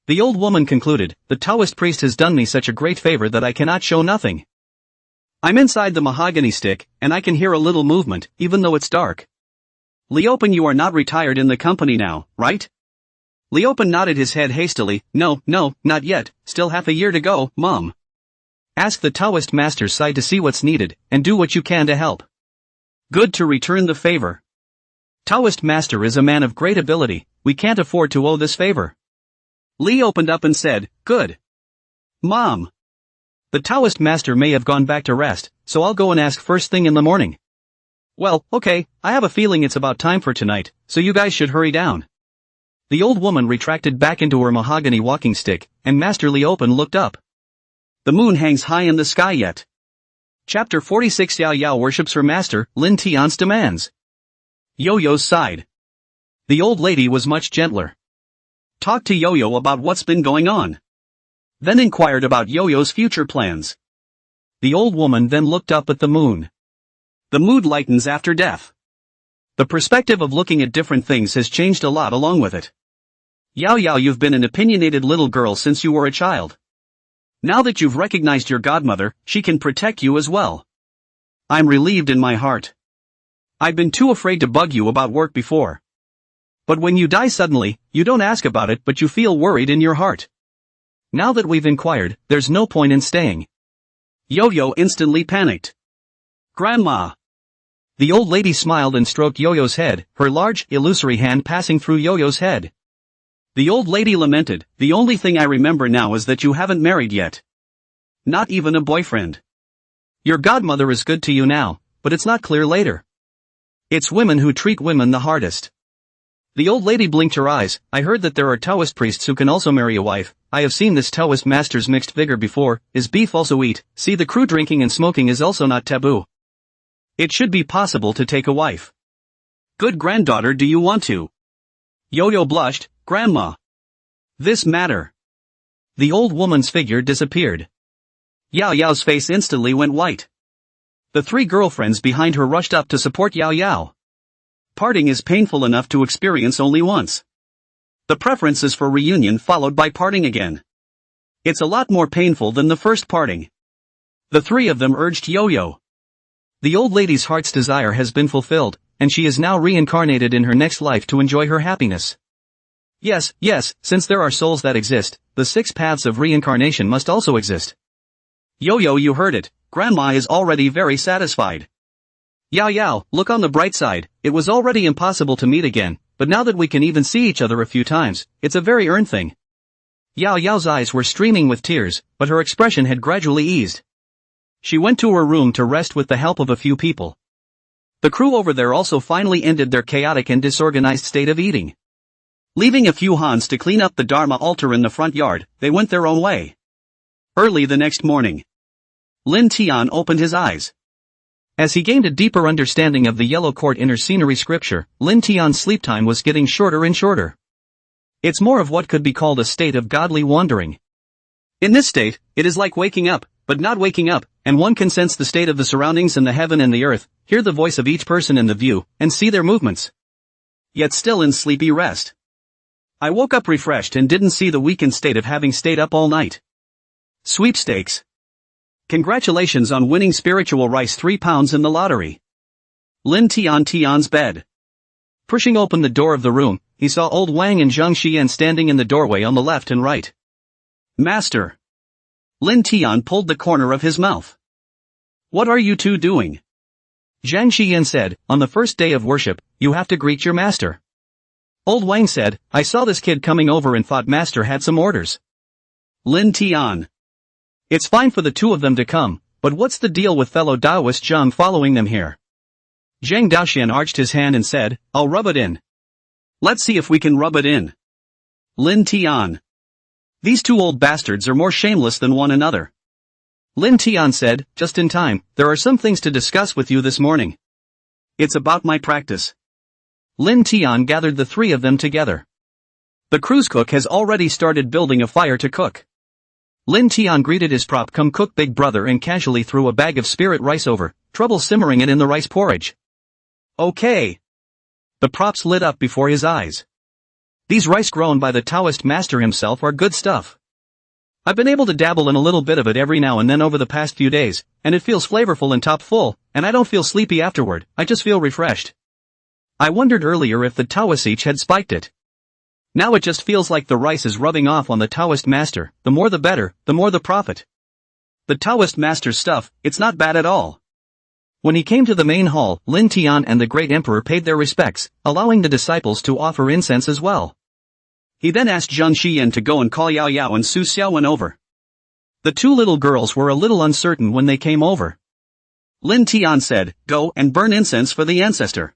The old woman concluded, the Taoist priest has done me such a great favor that I cannot show nothing. I'm inside the mahogany stick, and I can hear a little movement, even though it's dark. Li Open, you are not retired in the company now, right? Li Open nodded his head hastily, no, not yet, still half a year to go, Mom. Ask the Taoist master's side to see what's needed, and do what you can to help. Good to return the favor. Taoist master is a man of great ability, we can't afford to owe this favor. Lee opened up and said, good. Mom. The Taoist master may have gone back to rest, so I'll go and ask first thing in the morning. Well, okay, I have a feeling it's about time for tonight, so you guys should hurry down. The old woman retracted back into her mahogany walking stick, and Master Li Open looked up. The moon hangs high in the sky yet. Chapter 46. Yaoyao worships her master, Lin Tian's demands. Yo-Yo's side. The old lady was much gentler. Talked to Yo-Yo about what's been going on. Then inquired about Yo-Yo's future plans. The old woman then looked up at the moon. The mood lightens after death. The perspective of looking at different things has changed a lot along with it. Yaoyao, you've been an opinionated little girl since you were a child. Now that you've recognized your godmother, she can protect you as well. I'm relieved in my heart. I've been too afraid to bug you about work before. But when you die suddenly, you don't ask about it but you feel worried in your heart. Now that we've inquired, there's no point in staying. Yo-Yo instantly panicked. Grandma. The old lady smiled and stroked Yo-Yo's head, her large, illusory hand passing through Yo-Yo's head. The old lady lamented, the only thing I remember now is that you haven't married yet. Not even a boyfriend. Your godmother is good to you now, but it's not clear later. It's women who treat women the hardest. The old lady blinked her eyes. I heard that there are Taoist priests who can also marry a wife. I have seen this Taoist master's mixed vigor before. Is beef also eat? See, the crew drinking and smoking is also not taboo. It should be possible to take a wife. Good granddaughter, do you want to? Yaoyao blushed. Grandma. This matter. The old woman's figure disappeared. Yaoyao's face instantly went white. The three girlfriends behind her rushed up to support Yaoyao. Parting is painful enough to experience only once. The preference is for reunion followed by parting again. It's a lot more painful than the first parting. The three of them urged Yaoyao. The old lady's heart's desire has been fulfilled, and she is now reincarnated in her next life to enjoy her happiness. Yes, since there are souls that exist, the 6 paths of reincarnation must also exist. Yaoyao, you heard it, Grandma is already very satisfied. Yaoyao, look on the bright side, it was already impossible to meet again, but now that we can even see each other a few times, it's a very earned thing. Yaoyao's eyes were streaming with tears, but her expression had gradually eased. She went to her room to rest with the help of a few people. The crew over there also finally ended their chaotic and disorganized state of eating. Leaving a few Hans to clean up the Dharma altar in the front yard, they went their own way. Early the next morning, Lin Tian opened his eyes. As he gained a deeper understanding of the Yellow Court inner scenery scripture, Lin Tian's sleep time was getting shorter and shorter. It's more of what could be called a state of godly wandering. In this state, it is like waking up, but not waking up, and one can sense the state of the surroundings and the heaven and the earth, hear the voice of each person in the view, and see their movements. Yet still in sleepy rest. I woke up refreshed and didn't see the weakened state of having stayed up all night. Sweepstakes. Congratulations on winning spiritual rice 3 pounds in the lottery. Lin Tian's bed. Pushing open the door of the room, he saw old Wang and Zhang Xian standing in the doorway on the left and right. Master. Lin Tian pulled the corner of his mouth. What are you two doing? Zhang Xian said, on the first day of worship, you have to greet your master. Old Wang said, I saw this kid coming over and thought master had some orders. Lin Tian. It's fine for the two of them to come, but what's the deal with fellow Taoist Zhang following them here? Zhang Daoxian arched his hand and said, I'll rub it in. Let's see if we can rub it in. Lin Tian. These two old bastards are more shameless than one another. Lin Tian said, just in time, there are some things to discuss with you this morning. It's about my practice. Lin Tian gathered the three of them together. The cruise cook has already started building a fire to cook. Lin Tian greeted his prop-cum-cook big brother and casually threw a bag of spirit rice over, trouble simmering it in the rice porridge. Okay. The props lit up before his eyes. These rice grown by the Taoist master himself are good stuff. I've been able to dabble in a little bit of it every now and then over the past few days, and it feels flavorful and top full, and I don't feel sleepy afterward, I just feel refreshed. I wondered earlier if the Taoist had spiked it. Now it just feels like the rice is rubbing off on the Taoist master, the more the better, the more the profit. The Taoist master's stuff, it's not bad at all. When he came to the main hall, Lin Tian and the great emperor paid their respects, allowing the disciples to offer incense as well. He then asked Zhang Xian to go and call Yaoyao and Su Xiaowen over. The two little girls were a little uncertain when they came over. Lin Tian said, go and burn incense for the ancestor.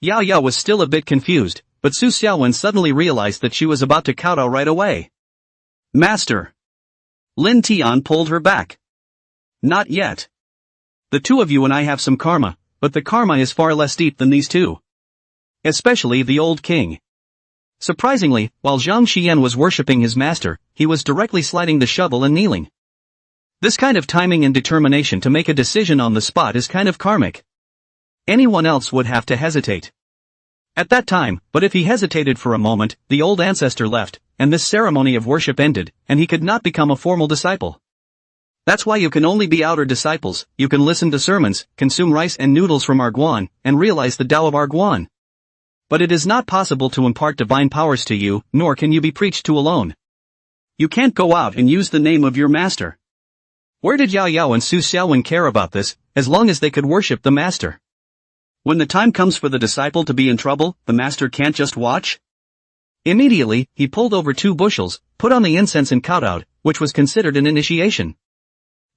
Yaoyao was still a bit confused, but Su Xiaowen suddenly realized that she was about to kowtow right away. Master. Lin Tian pulled her back. Not yet. The two of you and I have some karma, but the karma is far less deep than these two. Especially the old king. Surprisingly, while Zhang Xian was worshipping his master, he was directly sliding the shovel and kneeling. This kind of timing and determination to make a decision on the spot is kind of karmic. Anyone else would have to hesitate. At that time, but if he hesitated for a moment, the old ancestor left, and this ceremony of worship ended, and he could not become a formal disciple. That's why you can only be outer disciples, you can listen to sermons, consume rice and noodles from Arguan, and realize the Tao of Arguan. But it is not possible to impart divine powers to you, nor can you be preached to alone. You can't go out and use the name of your master. Where did Yaoyao and Su Xiaowen care about this, as long as they could worship the master? When the time comes for the disciple to be in trouble, the master can't just watch? Immediately, he pulled over 2 bushels, put on the incense and kowtowed, which was considered an initiation.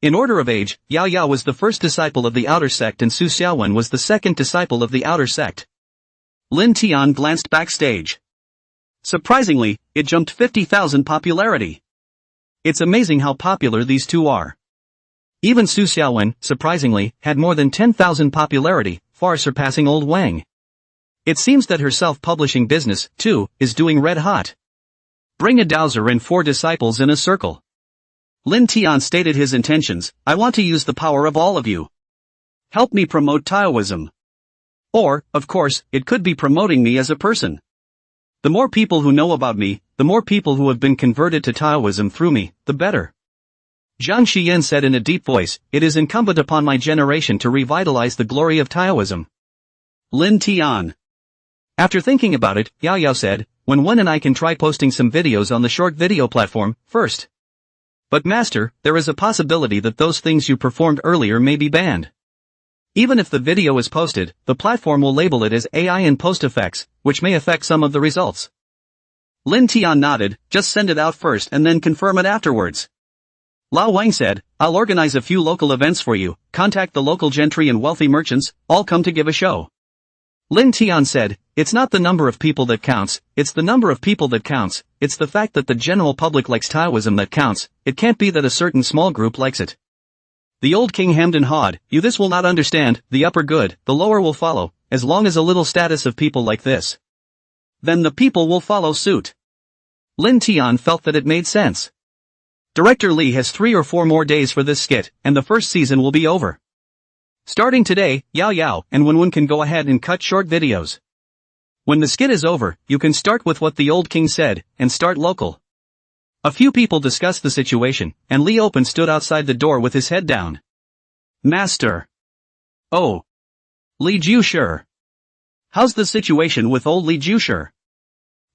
In order of age, Yaoyao was the first disciple of the outer sect and Su Xiaowen was the second disciple of the outer sect. Lin Tian glanced backstage. Surprisingly, it jumped 50,000 popularity. It's amazing how popular these two are. Even Su Xiaowen, surprisingly, had more than 10,000 popularity, far surpassing old Wang. It seems that her self-publishing business, too, is doing red hot. Bring a dowser and 4 disciples in a circle. Lin Tian stated his intentions. I want to use the power of all of you. Help me promote Taoism. Or, of course, it could be promoting me as a person. The more people who know about me, the more people who have been converted to Taoism through me, the better. Zhang Xiyan said in a deep voice, it is incumbent upon my generation to revitalize the glory of Taoism. Lin Tian. After thinking about it, Yaoyao said, when Wen and I can try posting some videos on the short video platform, first. But master, there is a possibility that those things you performed earlier may be banned. Even if the video is posted, the platform will label it as AI and post effects, which may affect some of the results. Lin Tian nodded, just send it out first and then confirm it afterwards. Lao Wang said, I'll organize a few local events for you, contact the local gentry and wealthy merchants, all come to give a show. Lin Tian said, it's not the number of people that counts, it's the number of people that counts, it's the fact that the general public likes Taoism that counts, it can't be that a certain small group likes it. The old king hemmed and hawed, you this will not understand, the upper good, the lower will follow, as long as a little status of people like this. Then the people will follow suit. Lin Tian felt that it made sense. Director Li has 3 or 4 more days for this skit, and the first season will be over. Starting today, Yaoyao and Wen can go ahead and cut short videos. When the skit is over, you can start with what the old king said, and start local. A few people discussed the situation, and Li Open stood outside the door with his head down. Master. Oh. Li Jiushi. How's the situation with old Li Jiushi?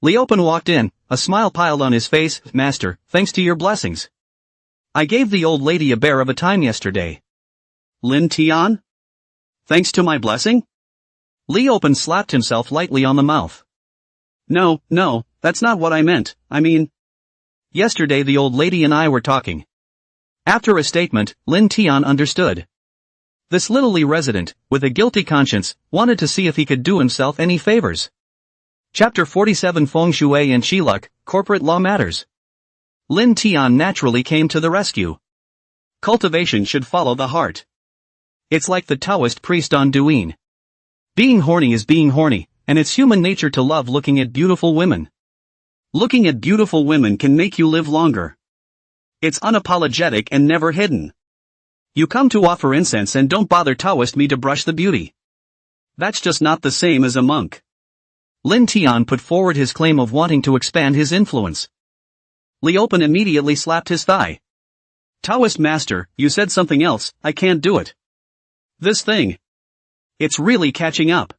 Li Open walked in, a smile piled on his face. Master, thanks to your blessings. I gave the old lady a bear of a time yesterday. Lin Tian? Thanks to my blessing? Li Open slapped himself lightly on the mouth. No, that's not what I meant, I mean... Yesterday the old lady and I were talking. After a statement, Lin Tian understood. This little Li resident, with a guilty conscience, wanted to see if he could do himself any favors. Chapter 47 Feng Shui and Shiluk, Corporate Law Matters. Lin Tian naturally came to the rescue. Cultivation should follow the heart. It's like the Taoist priest on Duin. Being horny is being horny, and it's human nature to love looking at beautiful women. Looking at beautiful women can make you live longer. It's unapologetic and never hidden. You come to offer incense and don't bother Taoist me to brush the beauty. That's just not the same as a monk. Lin Tian put forward his claim of wanting to expand his influence. Li Open immediately slapped his thigh. Taoist master, you said something else, I can't do it. This thing. It's really catching up.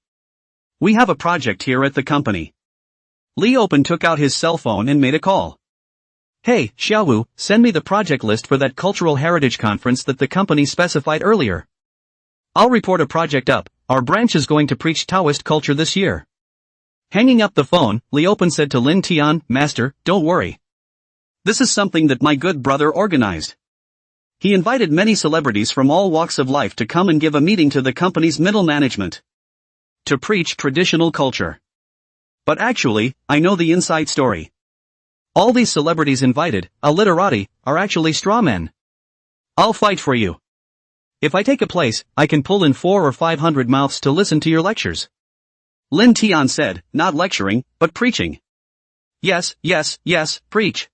We have a project here at the company. Li Open took out his cell phone and made a call. Hey, Xiaowu, send me the project list for that cultural heritage conference that the company specified earlier. I'll report a project up, our branch is going to preach Taoist culture this year. Hanging up the phone, Li Open said to Lin Tian, Master, don't worry. This is something that my good brother organized. He invited many celebrities from all walks of life to come and give a meeting to the company's middle management. To preach traditional culture. But actually, I know the inside story. All these celebrities invited, literati, are actually straw men. I'll fight for you. If I take a place, I can pull in 400 or 500 mouths to listen to your lectures. Lin Tian said, not lecturing, but preaching. Yes, preach.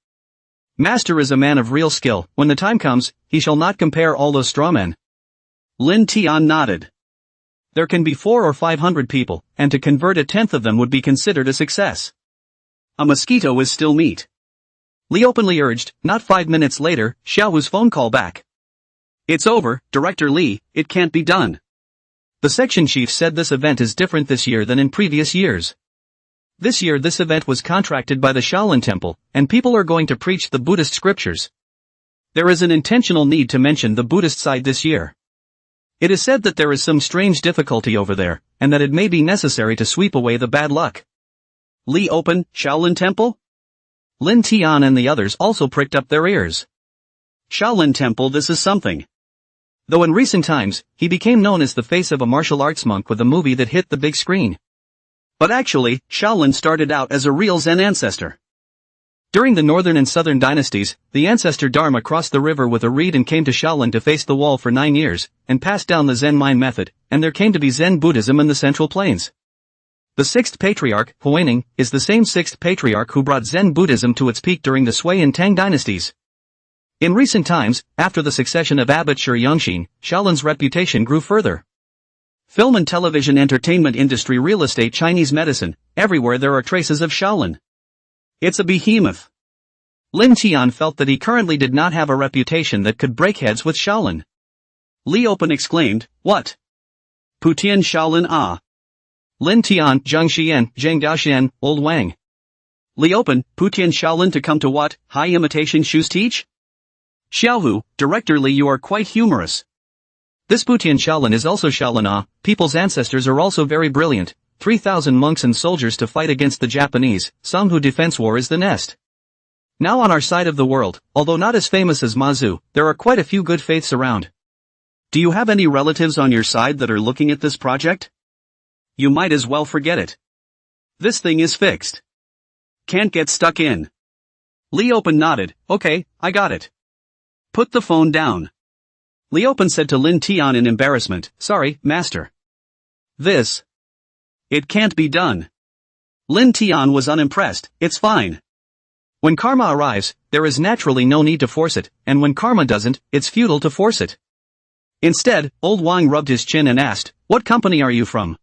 Master is a man of real skill, when the time comes, he shall not compare all those straw men. Lin Tian nodded. There can be 400 or 500 people, and to convert 1/10 of them would be considered a success. A mosquito is still meat. Li openly urged, not 5 minutes later, Xiaowu's phone call back. It's over, Director Li, it can't be done. The section chief said this event is different this year than in previous years. This year this event was contracted by the Shaolin Temple, and people are going to preach the Buddhist scriptures. There is an intentional need to mention the Buddhist side this year. It is said that there is some strange difficulty over there, and that it may be necessary to sweep away the bad luck. Li Open, Shaolin Temple? Lin Tian and the others also pricked up their ears. Shaolin Temple, this is something. Though in recent times, he became known as the face of a martial arts monk with a movie that hit the big screen. But actually, Shaolin started out as a real Zen ancestor. During the northern and southern dynasties, the ancestor Dharma crossed the river with a reed and came to Shaolin to face the wall for 9 years, and passed down the Zen mind method, and there came to be Zen Buddhism in the Central Plains. The sixth patriarch, Huaining, is the same sixth patriarch who brought Zen Buddhism to its peak during the Sui and Tang dynasties. In recent times, after the succession of Abbot Shi Yongxin, Shaolin's reputation grew further. Film and television entertainment industry, real estate, Chinese medicine, everywhere there are traces of Shaolin. It's a behemoth. Lin Tian felt that he currently did not have a reputation that could break heads with Shaolin. Li Open exclaimed, "What? Putian Shaolin ah? Lin Tian, Zhang Xian, Zhang Daoxian, Old Wang. Li Open, Putian Shaolin to come to what, high imitation shoes teach? Xiaohu, Director Li, you are quite humorous. This Putian Shaolin is also Shaolin ah, people's ancestors are also very brilliant, 3,000 monks and soldiers to fight against the Japanese, Songhu defense war is the nest. Now on our side of the world, although not as famous as Mazu, there are quite a few good faiths around. Do you have any relatives on your side that are looking at this project? You might as well forget it. This thing is fixed. Can't get stuck in." Li Open nodded, "Okay, I got it. Put the phone down." Li Open said to Lin Tian in embarrassment, "Sorry, master. It can't be done." Lin Tian was unimpressed, "It's fine. When karma arrives, there is naturally no need to force it, and when karma doesn't, it's futile to force it." Instead, Old Wang rubbed his chin and asked, "What company are you from?"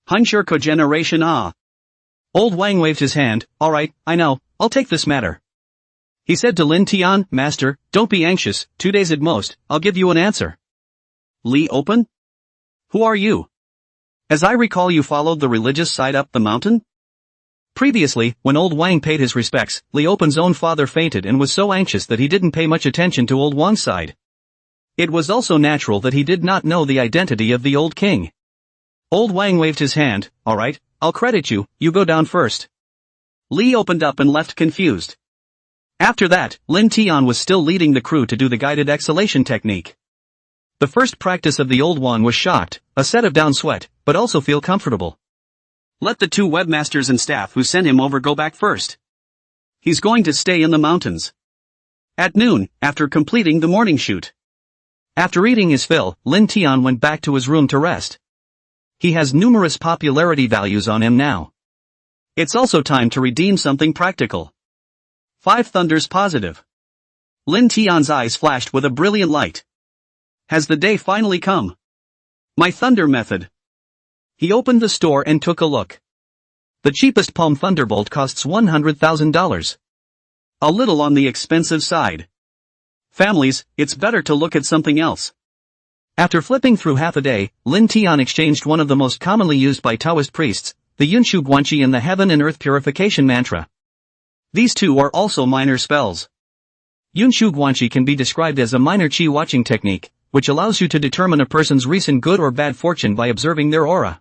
"Hunshur Cogeneration ah." Old Wang waved his hand, "Alright, I know, I'll take this matter." He said to Lin Tian, "Master, don't be anxious, 2 days at most, I'll give you an answer." Li Open? Who are you? As I recall, you followed the religious side up the mountain? Previously, when Old Wang paid his respects, Li Open's own father fainted and was so anxious that he didn't pay much attention to Old Wang's side. It was also natural that he did not know the identity of the old king. Old Wang waved his hand, "Alright, I'll credit you, you go down first." Li opened up and left confused. After that, Lin Tian was still leading the crew to do the guided exhalation technique. The first practice of the Old Wang was shocked, a set of down sweat, but also feel comfortable. Let the 2 webmasters and staff who sent him over go back first. He's going to stay in the mountains. At noon, after completing the morning shoot. After eating his fill, Lin Tian went back to his room to rest. He has numerous popularity values on him now. It's also time to redeem something practical. 5 thunders positive. Lin Tian's eyes flashed with a brilliant light. Has the day finally come? My thunder method. He opened the store and took a look. The cheapest Palm Thunderbolt costs $100,000. A little on the expensive side. Families, it's better to look at something else. After flipping through half a day, Lin Tian exchanged one of the most commonly used by Taoist priests, the Yunshu Guanqi and the Heaven and Earth Purification Mantra. These 2 are also minor spells. Yunshu Guanqi can be described as a minor qi watching technique, which allows you to determine a person's recent good or bad fortune by observing their aura.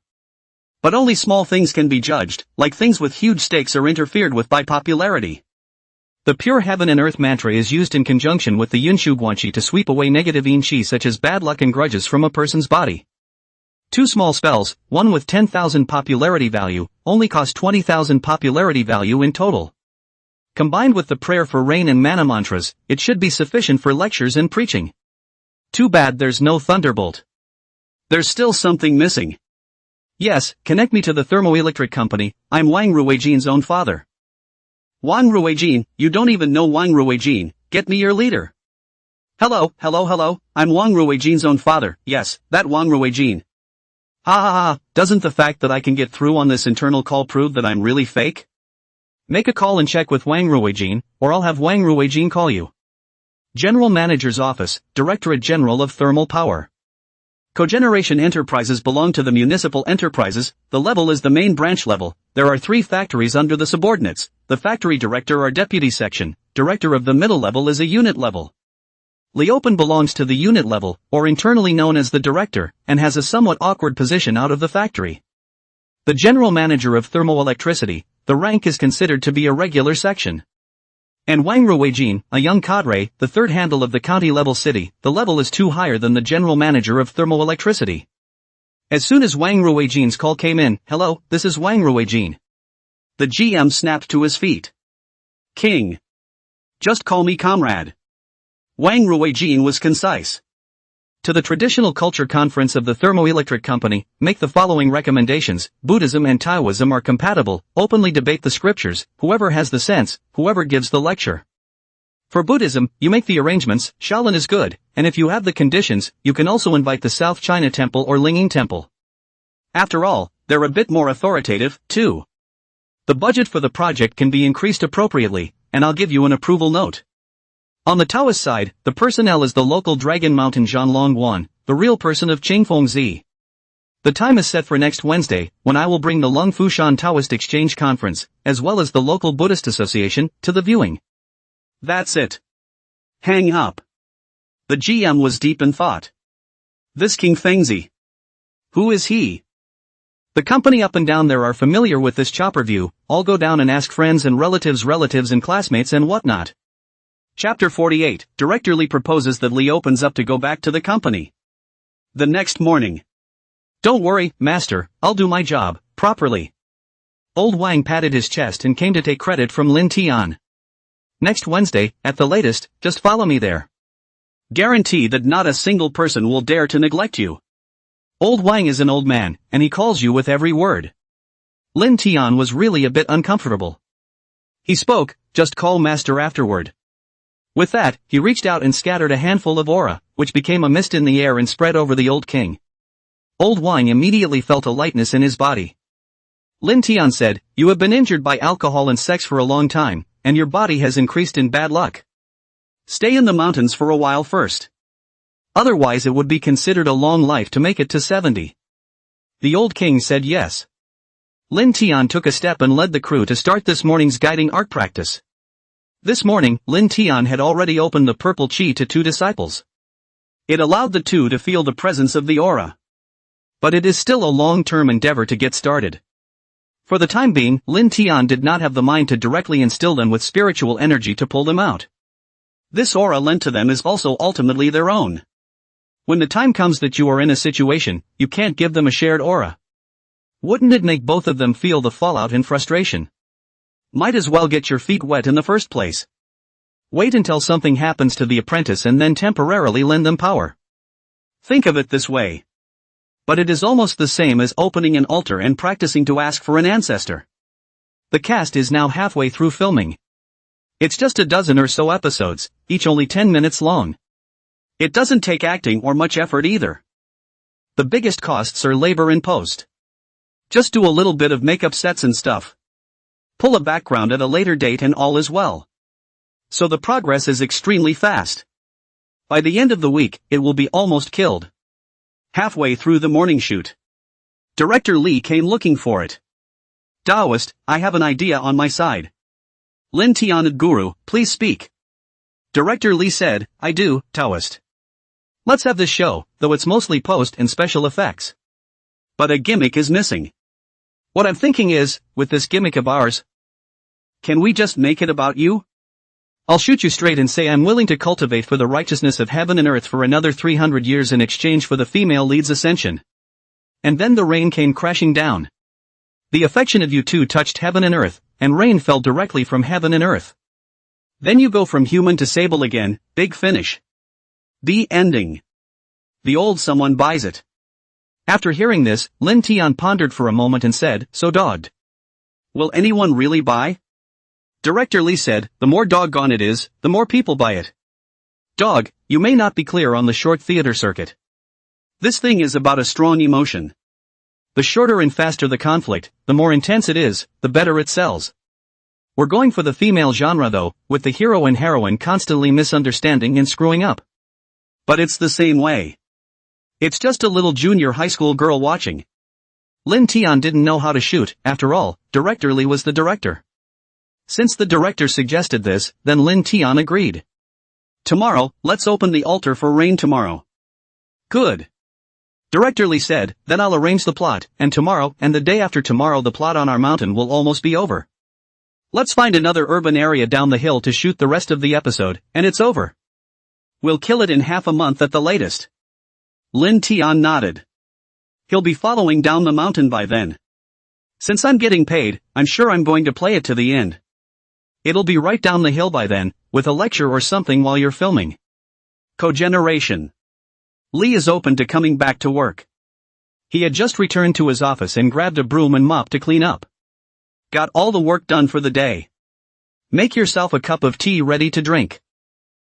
But only small things can be judged, like things with huge stakes are interfered with by popularity. The pure Heaven and Earth mantra is used in conjunction with the Yunshu Guanqi to sweep away negative yin qi such as bad luck and grudges from a person's body. 2 small spells, one with 10,000 popularity value, only cost 20,000 popularity value in total. Combined with the prayer for rain and mana mantras, it should be sufficient for lectures and preaching. Too bad there's no thunderbolt. There's still something missing. Yes, connect me to the thermoelectric company, I'm Wang Ruijin's own father. Wang Ruijin, you don't even know Wang Ruijin, get me your leader. Hello, I'm Wang Ruijin's own father, yes, that Wang Ruijin. Ha, doesn't the fact that I can get through on this internal call prove that I'm really fake? Make a call and check with Wang Ruijin, or I'll have Wang Ruijin call you. General Manager's Office, Directorate General of Thermal Power. Cogeneration enterprises belong to the municipal enterprises, the level is the main branch level, there are 3 factories under the subordinates, the factory director or deputy section, director of the middle level is a unit level. Li Open belongs to the unit level, or internally known as the director, and has a somewhat awkward position out of the factory. The general manager of thermoelectricity, the rank is considered to be a regular section. And Wang Ruijin, a young cadre, the 3rd handle of the county-level city, the level is 2 higher than the general manager of thermoelectricity. As soon as Wang Ruijin's call came in, "Hello, this is Wang Ruijin." The GM snapped to his feet. "King. Just call me comrade." Wang Ruijin was concise. To the Traditional Culture Conference of the Thermoelectric Company, make the following recommendations: Buddhism and Taoism are compatible, openly debate the scriptures, whoever has the sense, whoever gives the lecture. For Buddhism, you make the arrangements, Shaolin is good, and if you have the conditions, you can also invite the South China Temple or Linging Temple. After all, they're a bit more authoritative, too. The budget for the project can be increased appropriately, and I'll give you an approval note. On the Taoist side, the personnel is the local Dragon Mountain Zhanlong Wan, the real person of Qingfeng Zi. The time is set for next Wednesday, when I will bring the Lung Fushan Taoist Exchange Conference, as well as the local Buddhist Association, to the viewing. That's it. Hang up. The GM was deep in thought. This King Fengzi. Who is he? The company up and down there are familiar with this chopper view, all go down and ask friends and relatives and classmates and whatnot. Chapter 48, Director Li proposes that Li opens up to go back to the company. The next morning. Don't worry, master, I'll do my job, properly. Old Wang patted his chest and came to take credit from Lin Tian. Next Wednesday, at the latest, just follow me there. Guarantee that not a single person will dare to neglect you. Old Wang is an old man, and he calls you with every word. Lin Tian was really a bit uncomfortable. He spoke, just call master afterward. With that, he reached out and scattered a handful of aura, which became a mist in the air and spread over the old king. Old Wang immediately felt a lightness in his body. Lin Tian said, "You have been injured by alcohol and sex for a long time, and your body has increased in bad luck. Stay in the mountains for a while first. Otherwise it would be considered a long life to make it to 70. The old king said yes. Lin Tian took a step and led the crew to start this morning's guiding art practice. This morning, Lin Tian had already opened the purple chi to 2 disciples. It allowed the 2 to feel the presence of the aura. But it is still a long-term endeavor to get started. For the time being, Lin Tian did not have the mind to directly instill them with spiritual energy to pull them out. This aura lent to them is also ultimately their own. When the time comes that you are in a situation, you can't give them a shared aura. Wouldn't it make both of them feel the fallout and frustration? Might as well get your feet wet in the first place. Wait until something happens to the apprentice and then temporarily lend them power. Think of it this way. But it is almost the same as opening an altar and practicing to ask for an ancestor. The cast is now halfway through filming. It's just a dozen or so episodes, each only 10 minutes long. It doesn't take acting or much effort either. The biggest costs are labor in post. Just do a little bit of makeup sets and stuff. Pull a background at a later date and all is well. So the progress is extremely fast. By the end of the week, it will be almost killed. Halfway through the morning shoot, Director Li came looking for it. Taoist, I have an idea on my side. Lin Tian Guru, please speak. Director Li said, I do, Taoist. Let's have this show, though it's mostly post and special effects. But a gimmick is missing. What I'm thinking is, with this gimmick of ours, can we just make it about you? I'll shoot you straight and say I'm willing to cultivate for the righteousness of heaven and earth for another 300 years in exchange for the female lead's ascension. And then the rain came crashing down. The affection of you two touched heaven and earth, and rain fell directly from heaven and earth. Then you go from human to sable again, big finish. The ending. The old someone buys it. After hearing this, Lin Tian pondered for a moment and said, so dogged. Will anyone really buy? Director Li said, the more doggone it is, the more people buy it. Dog, you may not be clear on the short theater circuit. This thing is about a strong emotion. The shorter and faster the conflict, the more intense it is, the better it sells. We're going for the female genre though, with the hero and heroine constantly misunderstanding and screwing up. But it's the same way. It's just a little junior high school girl watching. Lin Tian didn't know how to shoot, after all, Director Li was the director. Since the director suggested this, then Lin Tian agreed. Tomorrow, let's open the altar for rain tomorrow. Good. Director Li said, then I'll arrange the plot, and tomorrow, and the day after tomorrow the plot on our mountain will almost be over. Let's find another urban area down the hill to shoot the rest of the episode, and it's over. We'll kill it in half a month at the latest. Lin Tian nodded. He'll be following down the mountain by then. Since I'm getting paid, I'm sure I'm going to play it to the end. It'll be right down the hill by then, with a lecture or something while you're filming. Cogeneration. Lee is open to coming back to work. He had just returned to his office and grabbed a broom and mop to clean up. Got all the work done for the day. Make yourself a cup of tea ready to drink.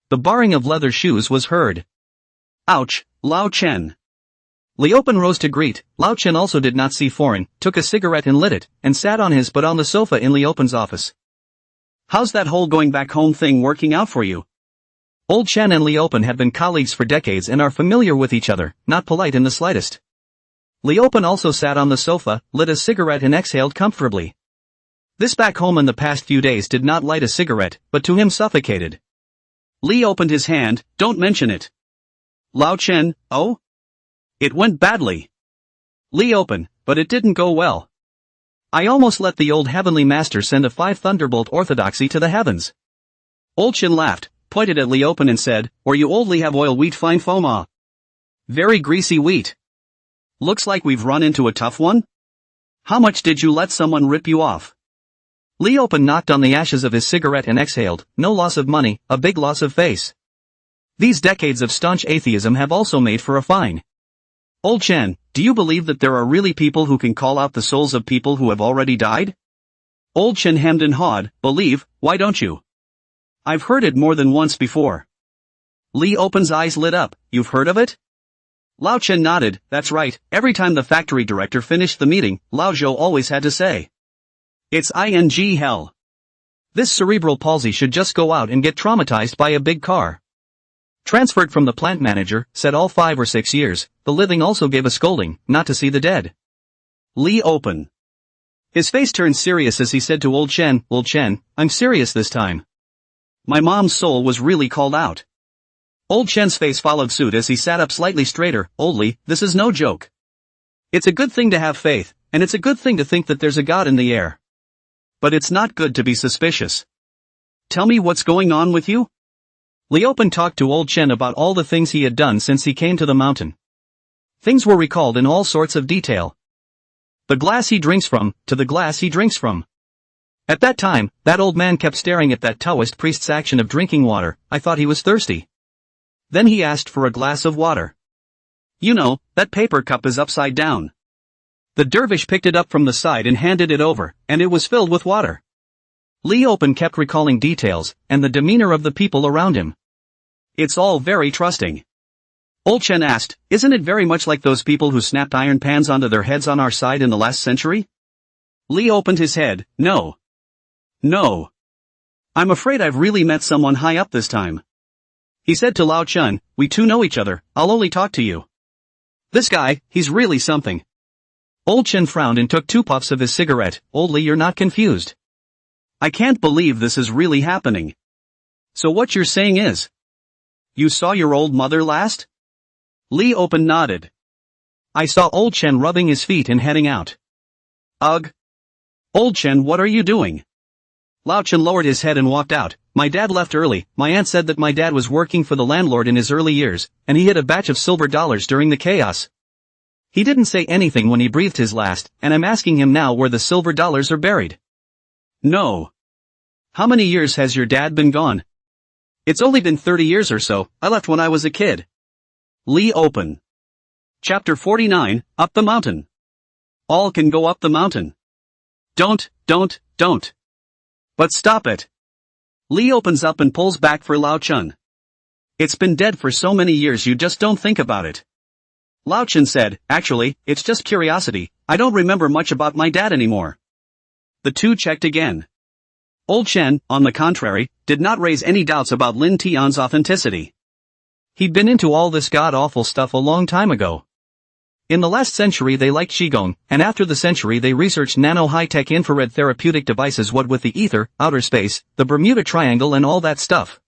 The barring of leather shoes was heard. Ouch, Lao Chen. Lee Open rose to greet. Lao Chen also did not see foreign, took a cigarette and lit it, and sat on his butt on the sofa in Lee Open's office. How's that whole going back home thing working out for you? Old Chen and Lee Open have been colleagues for decades and are familiar with each other, not polite in the slightest. Lee Open also sat on the sofa, lit a cigarette and exhaled comfortably. This back home in the past few days did not light a cigarette, but to him suffocated. Lee opened his hand. Don't mention it. Lao Chen, oh? It went badly. Lee Open, but it didn't go well. I almost let the old heavenly master send a 5 thunderbolt orthodoxy to the heavens. Old Chen laughed, pointed at Lee Open and said, or you oldly have oil wheat fine foma. Very greasy wheat. Looks like we've run into a tough one? How much did you let someone rip you off? Lee Open knocked on the ashes of his cigarette and exhaled, no loss of money, a big loss of face. These decades of staunch atheism have also made for a fine. Old Chen, do you believe that there are really people who can call out the souls of people who have already died? Old Chen hemmed and hawed, believe, why don't you? I've heard it more than once before. Lee Open's eyes lit up, you've heard of it? Lao Chen nodded, that's right, every time the factory director finished the meeting, Lao Zhou always had to say. It's ing hell. This cerebral palsy should just go out and get traumatized by a big car. Transferred from the plant manager, said all 5 or 6 years, the living also gave a scolding, not to see the dead. Lee Open. His face turned serious as he said to Old Chen, I'm serious this time. My mom's soul was really called out. Old Chen's face followed suit as he sat up slightly straighter. Old Lee, this is no joke. It's a good thing to have faith, and it's a good thing to think that there's a God in the air. But it's not good to be suspicious. Tell me what's going on with you? Lee Open talked to Old Chen about all the things he had done since he came to the mountain. Things were recalled in all sorts of detail. The glass he drinks from, to the glass he drinks from. At that time, that old man kept staring at that Taoist priest's action of drinking water. I thought he was thirsty. Then he asked for a glass of water. You know, that paper cup is upside down. The dervish picked it up from the side and handed it over, and it was filled with water. Lee Open kept recalling details, and the demeanor of the people around him. It's all very trusting. Old Chen asked, isn't it very much like those people who snapped iron pans onto their heads on our side in the last century? Lee opened his head, no. No. I'm afraid I've really met someone high up this time. He said to Lao Chen, we two know each other, I'll only talk to you. This guy, he's really something. Old Chen frowned and took 2 puffs of his cigarette. Old Lee, you're not confused. I can't believe this is really happening. So what you're saying is, you saw your old mother last? Lee Open nodded. I saw Old Chen rubbing his feet and heading out. Ugh. Old Chen, what are you doing? Lao Chen lowered his head and walked out. My dad left early. My aunt said that my dad was working for the landlord in his early years, and he hid a batch of silver dollars during the chaos. He didn't say anything when he breathed his last, and I'm asking him now where the silver dollars are buried. No. How many years has your dad been gone? It's only been 30 years or so. I left when I was a kid. Lee Open. Chapter 49, Up the Mountain. All can go up the mountain. Don't. But stop it. Lee opens up and pulls back for Lao Chen. It's been dead for so many years you just don't think about it. Lao Chen said, actually, it's just curiosity, I don't remember much about my dad anymore. The two checked again. Old Chen, on the contrary, did not raise any doubts about Lin Tian's authenticity. He'd been into all this god-awful stuff a long time ago. In the last century they liked Qigong, and after the century they researched nano-high-tech infrared therapeutic devices, what with the ether, outer space, the Bermuda Triangle and all that stuff.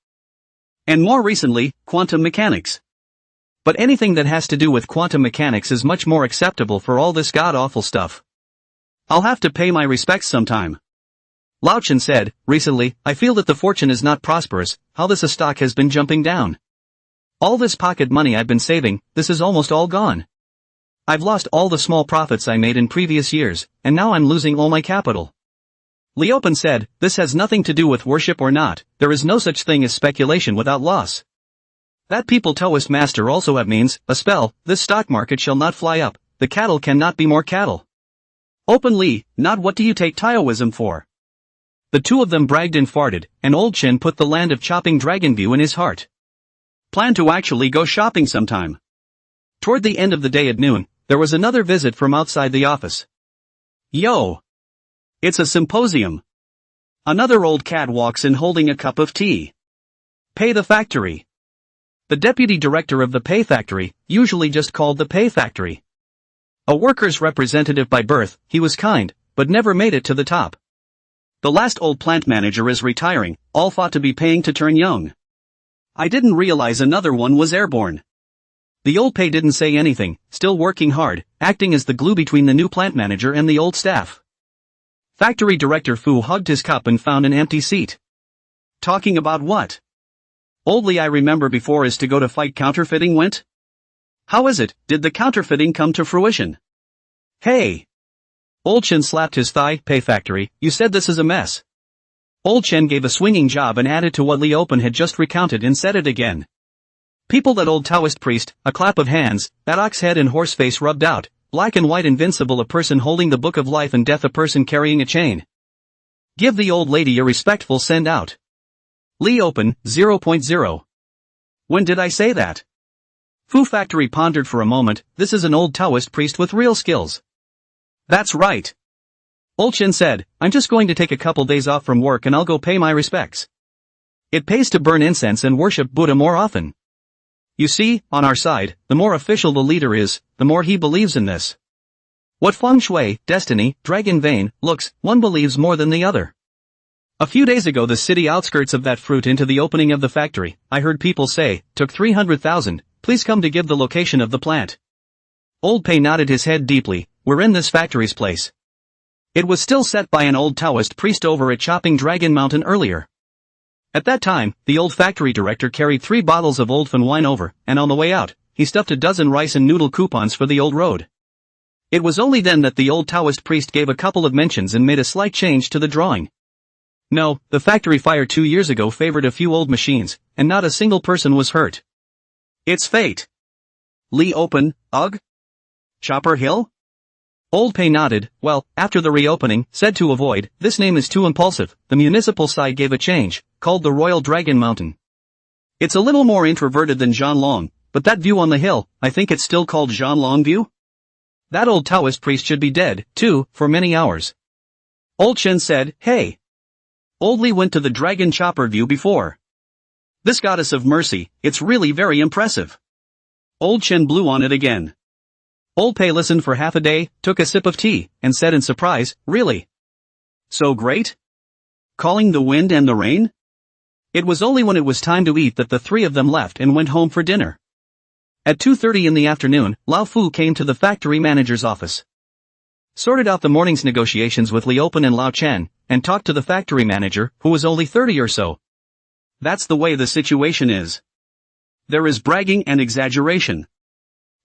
And more recently, quantum mechanics. But anything that has to do with quantum mechanics is much more acceptable for all this god-awful stuff. I'll have to pay my respects sometime. Lao Chen said, recently, I feel that the fortune is not prosperous, how this stock has been jumping down. All this pocket money I've been saving, this is almost all gone. I've lost all the small profits I made in previous years, and now I'm losing all my capital. Leopen said, this has nothing to do with worship or not, there is no such thing as speculation without loss. That people Taoist master also have means, a spell, this stock market shall not fly up, the cattle cannot be more cattle. Openly, not what do you take Taoism for? The two of them bragged and farted, and Old Chin put the land of chopping dragon view in his heart. Plan to actually go shopping sometime. Toward the end of the day at noon, there was another visit from outside the office. Yo! It's a symposium. Another old cat walks in holding a cup of tea. Pay the factory. The deputy director of the pay factory, usually just called the pay factory. A workers' representative by birth, he was kind, but never made it to the top. The last old plant manager is retiring, all thought to be paying to turn young. I didn't realize another one was airborne. The old pay didn't say anything, still working hard, acting as the glue between the new plant manager and the old staff. Factory director Fu hugged his cup and found an empty seat. Talking about what? Oldly I remember before is to go to fight counterfeiting went? How is it, did the counterfeiting come to fruition? Hey! Old Chen slapped his thigh, pay factory, you said this is a mess. Old Chen gave a swinging job and added to what Leopen had just recounted and said it again. People that old Taoist priest, a clap of hands, that ox head and horse face rubbed out, black and white invincible a person holding the book of life and death a person carrying a chain. Give the old lady a respectful send out. Leopen, 0.0. When did I say that? Fu Factory pondered for a moment, this is an old Taoist priest with real skills. That's right. Old Chen said, I'm just going to take a couple days off from work and I'll go pay my respects. It pays to burn incense and worship Buddha more often. You see, on our side, the more official the leader is, the more he believes in this. What feng shui, destiny, dragon vein, looks, one believes more than the other. A few days ago the city outskirts of that fruit into the opening of the factory, I heard people say, took 300,000, please come to give the location of the plant. Old Pei nodded his head deeply, we're in this factory's place. It was still set by an old Taoist priest over at Chopping Dragon Mountain earlier. At that time, the old factory director carried 3 bottles of old Fen wine over, and on the way out, he stuffed a dozen rice and noodle coupons for the old road. It was only then that the old Taoist priest gave a couple of mentions and made a slight change to the drawing. No, the factory fire 2 years ago favored a few old machines, and not a single person was hurt. It's fate. Leopen, ugh? Chopper Hill? Old Pei nodded, well, after the reopening, said to avoid, this name is too impulsive, the municipal side gave a change, called the Royal Dragon Mountain. It's a little more introverted than Zhanlong, but that view on the hill, I think it's still called Zhanlong View? That old Taoist priest should be dead, too, for many hours. Old Chen said, hey. Old Li went to the Dragon Chopper View before. This goddess of mercy, it's really very impressive. Old Chen blew on it again. Old Pei listened for half a day, took a sip of tea, and said in surprise, really? So great? Calling the wind and the rain? It was only when it was time to eat that the 3 of them left and went home for dinner. At 2:30 in the afternoon, Lao Fu came to the factory manager's office. Sorted out the morning's negotiations with Leopen and Lao Chen, and talked to the factory manager, who was only 30 or so. That's the way the situation is. There is bragging and exaggeration.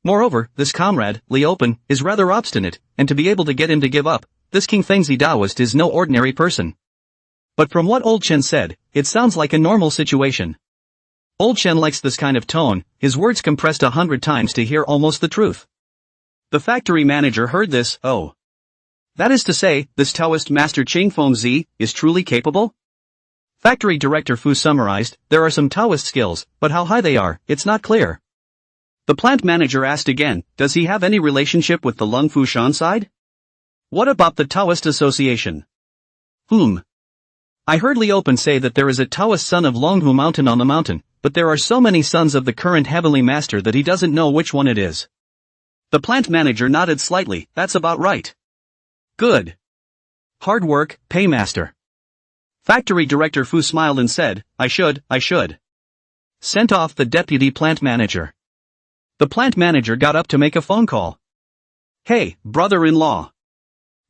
Moreover, this comrade, Leopen, is rather obstinate, and to be able to get him to give up, this King Fengzi Taoist is no ordinary person. But from what Old Chen said, it sounds like a normal situation. Old Chen likes this kind of tone, his words compressed 100 times to hear almost the truth. The factory manager heard this, oh. That is to say, this Taoist master Qing Fengzi is truly capable? Factory director Fu summarized, there are some Taoist skills, but how high they are, it's not clear. The plant manager asked again, does he have any relationship with the Lung Fu Shan side? What about the Taoist Association? I heard Leopen say that there is a Taoist son of Longhu Mountain on the mountain, but there are so many sons of the current heavenly master that he doesn't know which one it is. The plant manager nodded slightly, that's about right. Good. Hard work, paymaster. Factory director Fu smiled and said, I should. Sent off the deputy plant manager. The plant manager got up to make a phone call. Hey, brother-in-law.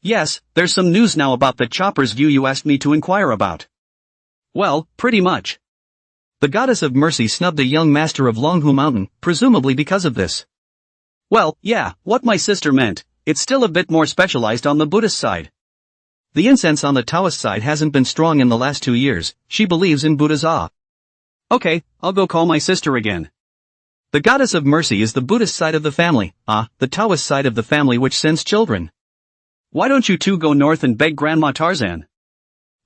Yes, there's some news now about the Chopper's View you asked me to inquire about. Well, pretty much. The goddess of mercy snubbed a young master of Longhu Mountain, presumably because of this. Well, yeah, what my sister meant, it's still a bit more specialized on the Buddhist side. The incense on the Taoist side hasn't been strong in the last 2 years, she believes in Buddha's awe. Okay, I'll go call my sister again. The goddess of mercy is the Buddhist side of the family, the Taoist side of the family which sends children. Why don't you two go north and beg Grandma Tarzan?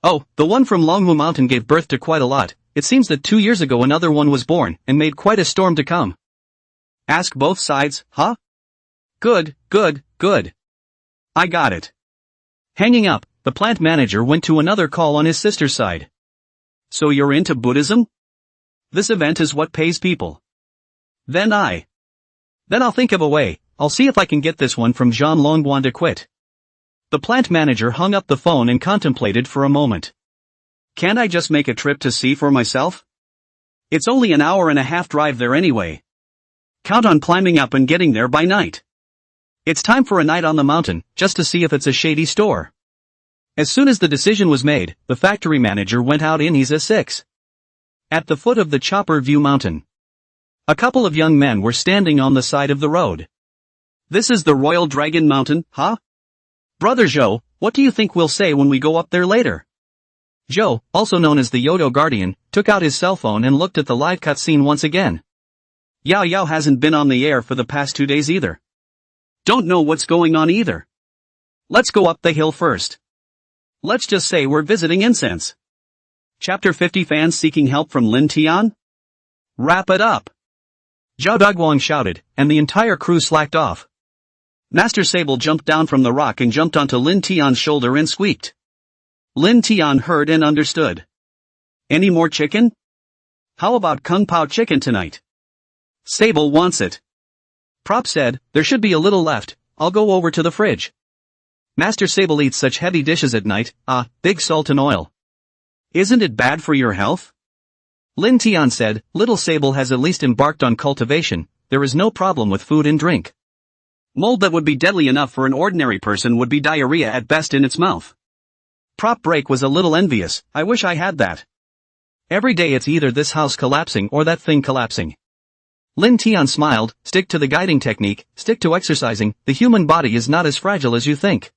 Oh, the one from Longhu Mountain gave birth to quite a lot. It seems that 2 years ago another one was born, and made quite a storm to come. Ask both sides, huh? Good, good, good. I got it. Hanging up, the plant manager went to another call on his sister's side. So you're into Buddhism? This event is what pays people. Then I'll think of a way. I'll see if I can get this one from Jean Longguan to quit. The plant manager hung up the phone and contemplated for a moment. Can't I just make a trip to see for myself? It's only an hour and a half drive there anyway. Count on climbing up and getting there by night. It's time for a night on the mountain, just to see if it's a shady store. As soon as the decision was made, the factory manager went out in his A6. At the foot of the Chopper View Mountain, a couple of young men were standing on the side of the road. This is the Royal Dragon Mountain, huh? Brother Zhou, what do you think we'll say when we go up there later? Zhou, also known as the Yaoyao Guardian, took out his cell phone and looked at the live cutscene once again. Yaoyao hasn't been on the air for the past 2 days either. Don't know what's going on either. Let's go up the hill first. Let's just say we're visiting incense. Chapter 50 Fans seeking help from Lin Tian? Wrap it up. Zhao Dogwang shouted, and the entire crew slacked off. Master Sable jumped down from the rock and jumped onto Lin Tian's shoulder and squeaked. Lin Tian heard and understood. Any more chicken? How about Kung Pao chicken tonight? Sable wants it. Prop said, there should be a little left, I'll go over to the fridge. Master Sable eats such heavy dishes at night, big salt and oil. Isn't it bad for your health? Lin Tian said, little Sable has at least embarked on cultivation, there is no problem with food and drink. Mold that would be deadly enough for an ordinary person would be diarrhea at best in its mouth. Prop Break was a little envious, I wish I had that. Every day it's either this house collapsing or that thing collapsing. Lin Tian smiled, stick to the guiding technique, stick to exercising, the human body is not as fragile as you think.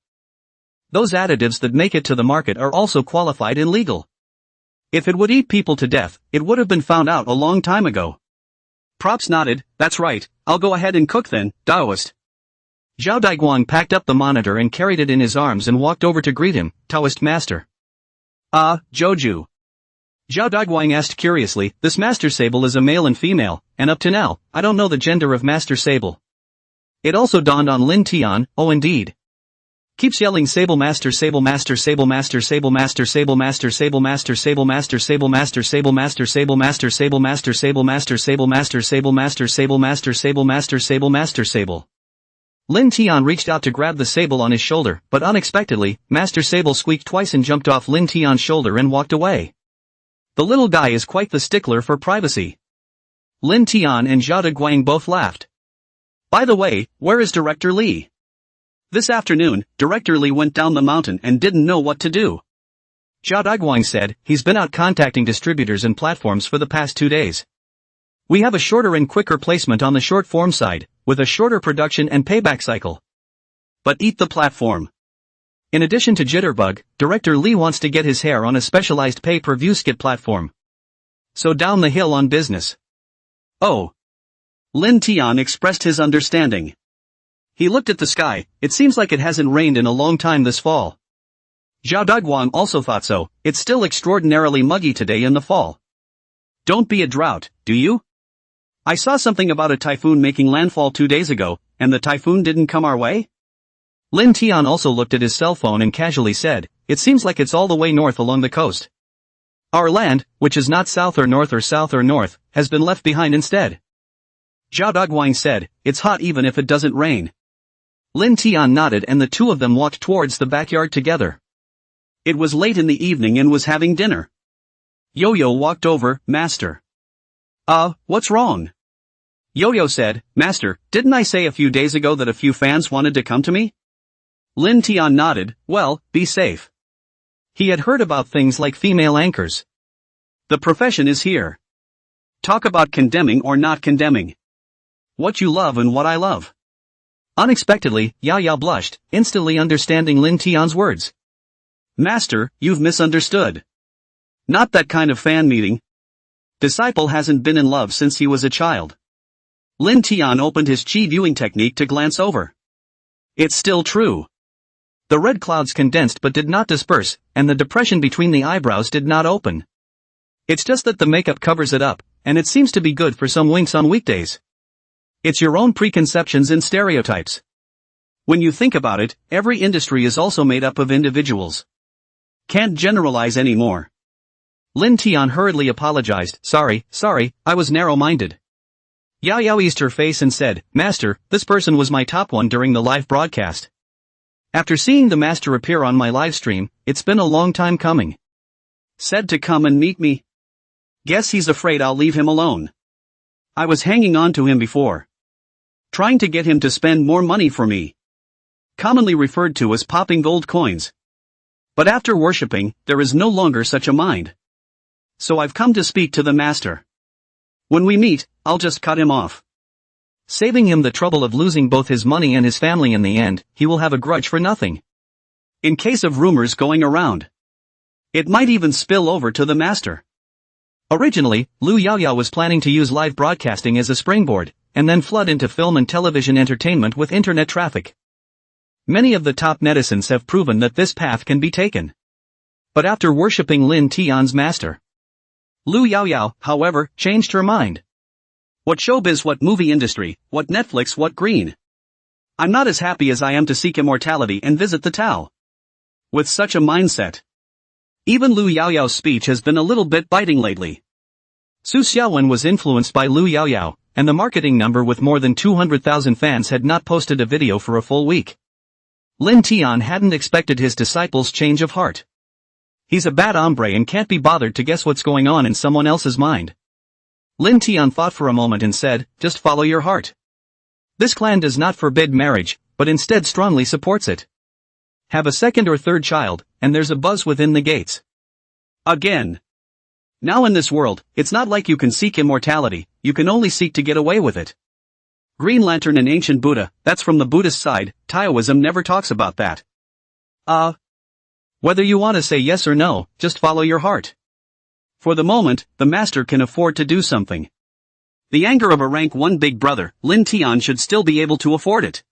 Those additives that make it to the market are also qualified and legal. If it would eat people to death, it would have been found out a long time ago. Props nodded, that's right, I'll go ahead and cook then, Taoist. Zhao Daiguang packed up the monitor and carried it in his arms and walked over to greet him, Taoist master. Joju. Zhao Daiguang asked curiously, this Master Sable is a male and female, and up to now, I don't know the gender of Master Sable. It also dawned on Lin Tian, oh indeed. Keeps yelling Sable Master Sable Master Sable Master Sable Master Sable Master Sable Master Sable Master Sable Master Sable Master Sable Master Sable Master Sable Master Sable Master Sable Master Sable Master Sable Master Sable Master Sable. Lin Tian reached out to grab the sable on his shoulder, but unexpectedly, Master Sable squeaked twice and jumped off Lin Tian's shoulder and walked away. The little guy is quite the stickler for privacy. Lin Tian and Zhao Daiguang both laughed. By the way, where is Director Li? This afternoon, Director Li went down the mountain and didn't know what to do. Zhao Daiguang said, he's been out contacting distributors and platforms for the past 2 days. We have a shorter and quicker placement on the short form side, with a shorter production and payback cycle. But eat the platform. In addition to Jitterbug, Director Li wants to get his hair on a specialized pay-per-view skit platform. So down the hill on business. Oh. Lin Tian expressed his understanding. He looked at the sky, it seems like it hasn't rained in a long time this fall. Zhao Daiguang also thought so, it's still extraordinarily muggy today in the fall. Don't be a drought, do you? I saw something about a typhoon making landfall 2 days ago, and the typhoon didn't come our way? Lin Tian also looked at his cell phone and casually said, it seems like it's all the way north along the coast. Our land, which is not south or north, has been left behind instead. Zhao Daiguang said, it's hot even if it doesn't rain. Lin Tian nodded and the two of them walked towards the backyard together. It was late in the evening and was having dinner. Yo-Yo walked over, Master. What's wrong? Yo-Yo said, Master, didn't I say a few days ago that a few fans wanted to come to me? Lin Tian nodded, well, be safe. He had heard about things like female anchors. The profession is here. Talk about condemning or not condemning. What you love and what I love. Unexpectedly, Yaoyao blushed, instantly understanding Lin Tian's words. Master, you've misunderstood. Not that kind of fan meeting. Disciple hasn't been in love since he was a child. Lin Tian opened his chi viewing technique to glance over. It's still true. The red clouds condensed but did not disperse, and the depression between the eyebrows did not open. It's just that the makeup covers it up, and it seems to be good for some winks on weekdays. It's your own preconceptions and stereotypes. When you think about it, every industry is also made up of individuals. Can't generalize anymore. Lin Tian hurriedly apologized. Sorry, I was narrow-minded. Yaoyao eased her face and said, Master, this person was my top one during the live broadcast. After seeing the master appear on my live stream, it's been a long time coming. Said to come and meet me. Guess he's afraid I'll leave him alone. I was hanging on to him before. Trying to get him to spend more money for me. Commonly referred to as popping gold coins. But after worshipping, there is no longer such a mind. So I've come to speak to the master. When we meet, I'll just cut him off. Saving him the trouble of losing both his money and his family in the end, he will have a grudge for nothing. In case of rumors going around. It might even spill over to the master. Originally, Lu Yaoyao was planning to use live broadcasting as a springboard, and then flood into film and television entertainment with internet traffic. Many of the top netizens have proven that this path can be taken. But after worshipping Lin Tian's master, Lu Yaoyao, however, changed her mind. What showbiz, what movie industry, what Netflix, what green. I'm not as happy as I am to seek immortality and visit the Tao. With such a mindset. Even Lu Yaoyao's speech has been a little bit biting lately. Su Xiaowen was influenced by Lu Yaoyao, and the marketing number with more than 200,000 fans had not posted a video for a full week. Lin Tian hadn't expected his disciple's change of heart. He's a bad hombre and can't be bothered to guess what's going on in someone else's mind. Lin Tian thought for a moment and said, just follow your heart. This clan does not forbid marriage, but instead strongly supports it. Have a second or third child, and there's a buzz within the gates. Again. Now in this world, it's not like you can seek immortality, you can only seek to get away with it. Green Lantern and Ancient Buddha, that's from the Buddhist side, Taoism never talks about that. Whether you want to say yes or no, just follow your heart. For the moment, the master can afford to do something. The anger of a rank 1 big brother, Lin Tian should still be able to afford it.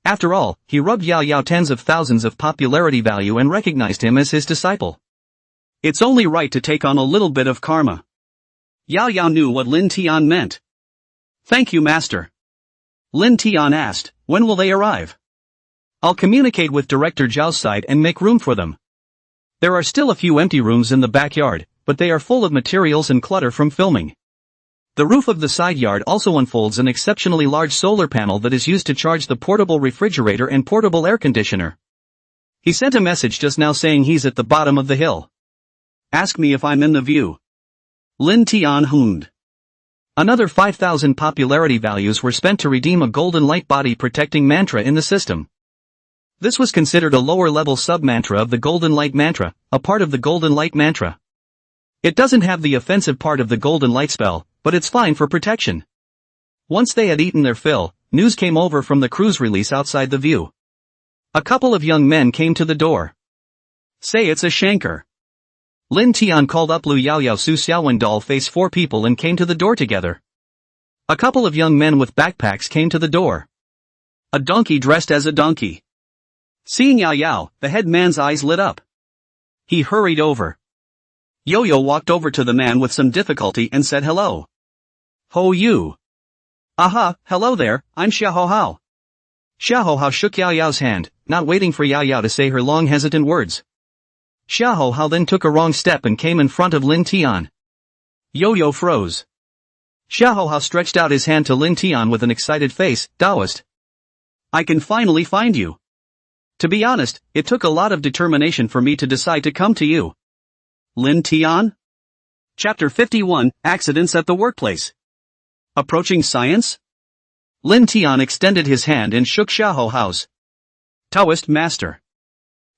After all, he rubbed Yaoyao tens of thousands of popularity value and recognized him as his disciple. It's only right to take on a little bit of karma. Yaoyao knew what Lin Tian meant. Thank you, master. Lin Tian asked, when will they arrive? I'll communicate with Director Zhao's side and make room for them. There are still a few empty rooms in the backyard, but they are full of materials and clutter from filming. The roof of the side yard also unfolds an exceptionally large solar panel that is used to charge the portable refrigerator and portable air conditioner. He sent a message just now saying he's at the bottom of the hill. Ask me if I'm in the view. Lin Tian hummed. Another 5,000 popularity values were spent to redeem a golden light body protecting mantra in the system. This was considered a lower-level sub-mantra of the golden light mantra, a part of the golden light mantra. It doesn't have the offensive part of the golden light spell, but it's fine for protection. Once they had eaten their fill, news came over from the cruise release outside the view. A couple of young men came to the door. Say it's a shanker. Lin Tian called up Lu Yaoyao Su Xiaowen doll face 4 people and came to the door together. A couple of young men with backpacks came to the door. A donkey dressed as a donkey. Seeing Yaoyao, the head man's eyes lit up. He hurried over. Yo-Yo walked over to the man with some difficulty and said hello. Ho you. Aha, hello there, I'm Xiahou Hao. Xiahou Hao shook Yaoyao's hand, not waiting for Yaoyao to say her long hesitant words. Xiahou Hao then took a wrong step and came in front of Lin Tian. Yo-Yo froze. Xiahou Hao stretched out his hand to Lin Tian with an excited face. Taoist. I can finally find you. To be honest, it took a lot of determination for me to decide to come to you. Lin Tian? Chapter 51, Accidents at the Workplace. Approaching science? Lin Tian extended his hand and shook Xiahou Hao's. Taoist master.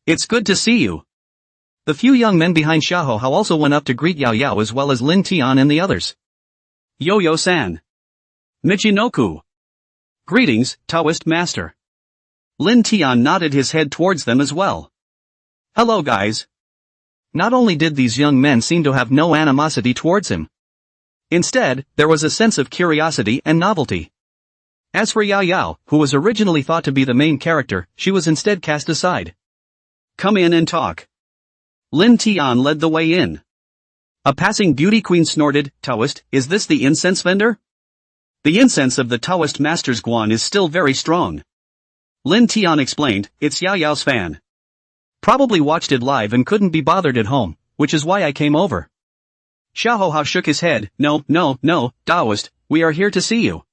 It's good to see you. The few young men behind Xiahou Hao also went up to greet Yaoyao as well as Lin Tian and the others. Yo-Yo-san. Michinoku. Greetings, Taoist master. Lin Tian nodded his head towards them as well. Hello guys. Not only did these young men seem to have no animosity towards him. Instead, there was a sense of curiosity and novelty. As for Yaoyao, who was originally thought to be the main character, she was instead cast aside. Come in and talk. Lin Tian led the way in. A passing beauty queen snorted, Taoist, is this the incense vendor? The incense of the Taoist master's guan is still very strong. Lin Tian explained, it's Yaoyao's fan. Probably watched it live and couldn't be bothered at home, which is why I came over. Xiaohao shook his head, no, Taoist, we are here to see you.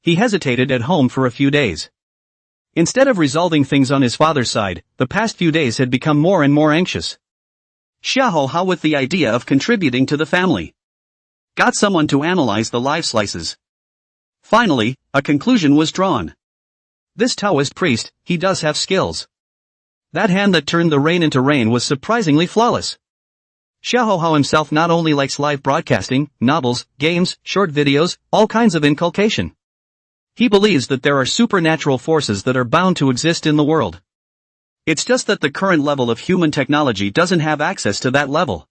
He hesitated at home for a few days. Instead of resolving things on his father's side, the past few days had become more and more anxious. Xiaohao with the idea of contributing to the family. Got someone to analyze the live slices. Finally, a conclusion was drawn. This Taoist priest, he does have skills. That hand that turned the rain into rain was surprisingly flawless. Xiaohao himself not only likes live broadcasting, novels, games, short videos, all kinds of inculcation. He believes that there are supernatural forces that are bound to exist in the world. It's just that the current level of human technology doesn't have access to that level.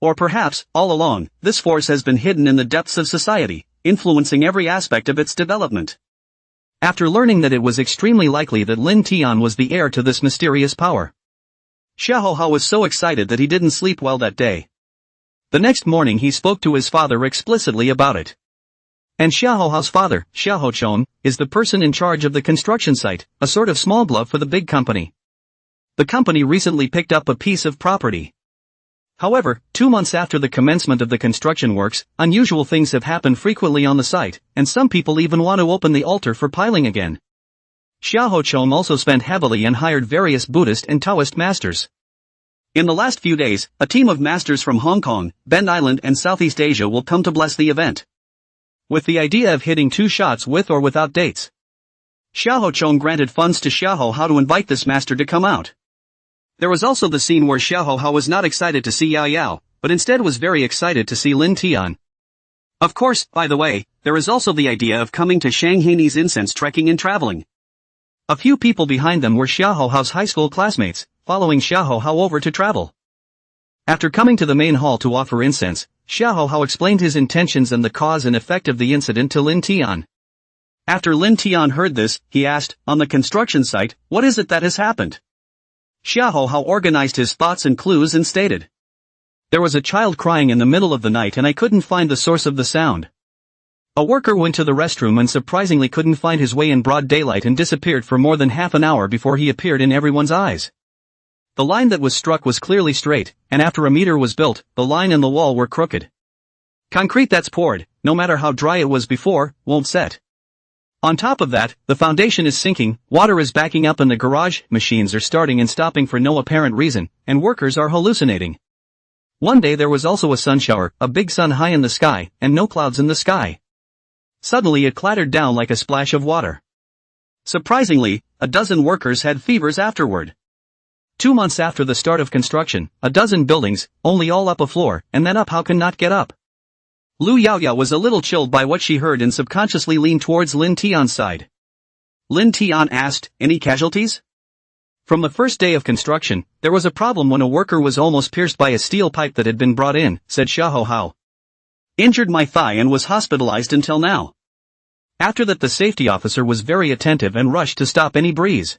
Or perhaps, all along, this force has been hidden in the depths of society, influencing every aspect of its development. After learning that it was extremely likely that Lin Tian was the heir to this mysterious power, Xiaohao was so excited that he didn't sleep well that day. The next morning he spoke to his father explicitly about it. And Xiaohao's father, Xiaohochon, is the person in charge of the construction site, a sort of small glove for the big company. The company recently picked up a piece of property. However, 2 months after the commencement of the construction works, unusual things have happened frequently on the site, and some people even want to open the altar for piling again. Xiaohochon also spent heavily and hired various Buddhist and Taoist masters. In the last few days, a team of masters from Hong Kong, Bend Island and Southeast Asia will come to bless the event. With the idea of hitting 2 shots with or without dates. Xiaohochon granted funds to Xiaohao to invite this master to come out. There was also the scene where Xiaohao was not excited to see Yaoyao, but instead was very excited to see Lin Tian. Of course, by the way, there is also the idea of coming to Shanghainese incense trekking and traveling. A few people behind them were Xiaohao's high school classmates, following Xiaohao over to travel. After coming to the main hall to offer incense, Xiaohao explained his intentions and the cause and effect of the incident to Lin Tian. After Lin Tian heard this, he asked, on the construction site, what is it that has happened? Xiaohao organized his thoughts and clues and stated. There was a child crying in the middle of the night and I couldn't find the source of the sound. A worker went to the restroom and surprisingly couldn't find his way in broad daylight and disappeared for more than half an hour before he appeared in everyone's eyes. The line that was struck was clearly straight, and after a meter was built, the line and the wall were crooked. Concrete that's poured, no matter how dry it was before, won't set. On top of that, the foundation is sinking, water is backing up in the garage, machines are starting and stopping for no apparent reason, and workers are hallucinating. One day there was also a sun shower, a big sun high in the sky, and no clouds in the sky. Suddenly it clattered down like a splash of water. Surprisingly, a dozen workers had fevers afterward. 2 months after the start of construction, a dozen buildings, only all up a floor, and then up how can not get up. Lu Yaoyao was a little chilled by what she heard and subconsciously leaned towards Lin Tian's side. Lin Tian asked, any casualties? From the first day of construction, there was a problem when a worker was almost pierced by a steel pipe that had been brought in, said Xiaohao. Injured my thigh and was hospitalized until now. After that the safety officer was very attentive and rushed to stop any breeze.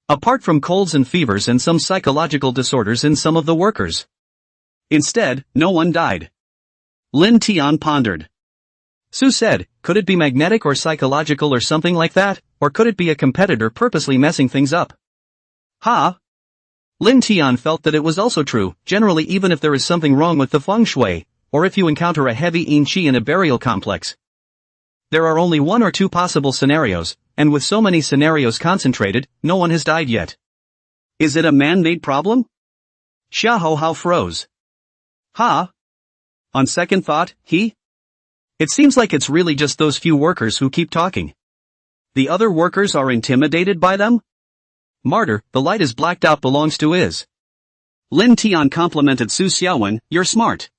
Apart from colds and fevers and some psychological disorders in some of the workers. Instead, no one died. Lin Tian pondered. Su said, could it be magnetic or psychological or something like that, or could it be a competitor purposely messing things up? Lin Tian felt that it was also true, generally even if there is something wrong with the feng shui, or if you encounter a heavy yin qi in a burial complex. There are only 1 or 2 possible scenarios, and with so many scenarios concentrated, no one has died yet. Is it a man-made problem? Xiaohao froze. On second thought, It seems like it's really just those few workers who keep talking. The other workers are intimidated by them? Martyr, the light is blacked out belongs to is. Lin Tian complimented Su Xiaowen, you're smart.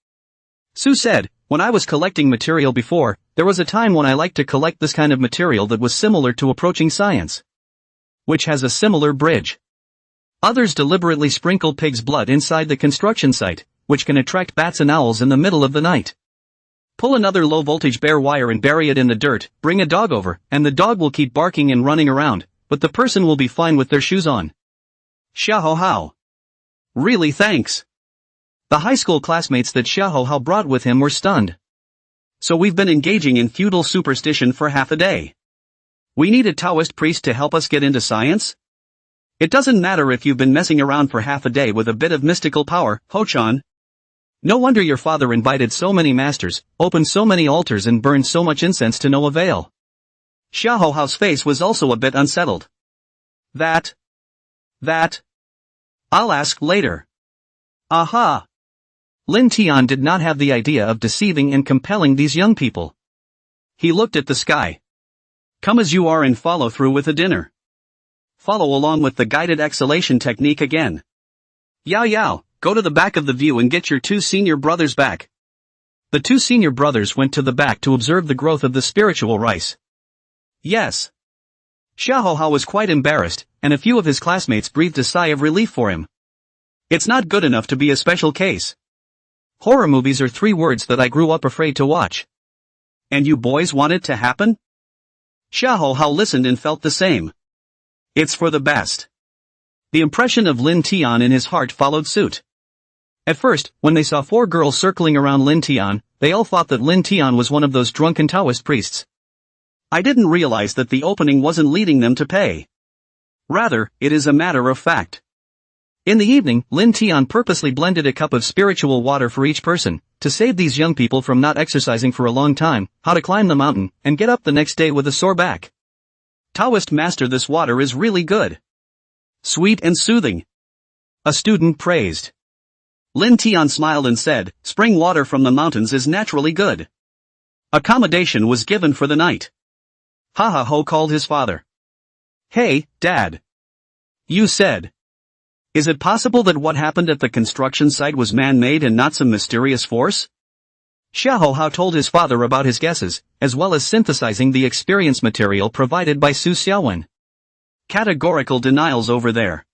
Su said, when I was collecting material before, There was a time when I liked to collect this kind of material that was similar to approaching science, which has a similar bridge. Others deliberately sprinkle pig's blood inside the construction site, which can attract bats and owls in the middle of the night. Pull another low-voltage bare wire and bury it in the dirt, bring a dog over, and the dog will keep barking and running around, but the person will be fine with their shoes on. Xiao Hao. Really, thanks. The high school classmates that Xiao Hao brought with him were stunned. So we've been engaging in feudal superstition for half a day. We need a Taoist priest to help us get into science? It doesn't matter if you've been messing around for half a day with a bit of mystical power, Ho-chan. No wonder your father invited so many masters, opened so many altars and burned so much incense to no avail. Xiao Hao's face was also a bit unsettled. That. I'll ask later. Aha! Lin Tian did not have the idea of deceiving and compelling these young people. He looked at the sky. Come as you are and follow through with a dinner. Follow along with the guided exhalation technique again. Yaoyao, go to the back of the view and get your two senior brothers back. The two senior brothers went to the back to observe the growth of the spiritual rice. Yes. Xiao Hao was quite embarrassed, and a few of his classmates breathed a sigh of relief for him. It's not good enough to be a special case. Horror movies are 3 words that I grew up afraid to watch. And you boys want it to happen? Xiao Hao listened and felt the same. It's for the best. The impression of Lin Tian in his heart followed suit. At first, when they saw 4 girls circling around Lin Tian, they all thought that Lin Tian was one of those drunken Taoist priests. I didn't realize that the opening wasn't leading them to pay. Rather, it is a matter of fact. In the evening, Lin Tian purposely blended a cup of spiritual water for each person, to save these young people from not exercising for a long time, how to climb the mountain, and get up the next day with a sore back. Taoist master, this water is really good. Sweet and soothing. A student praised. Lin Tian smiled and said, spring water from the mountains is naturally good. Accommodation was given for the night. Ha Ho called his father. Hey, Dad. You said. Is it possible that what happened at the construction site was man-made and not some mysterious force? Xiao Hao told his father about his guesses, as well as synthesizing the experience material provided by Su Xiaowen. Categorical denials over there.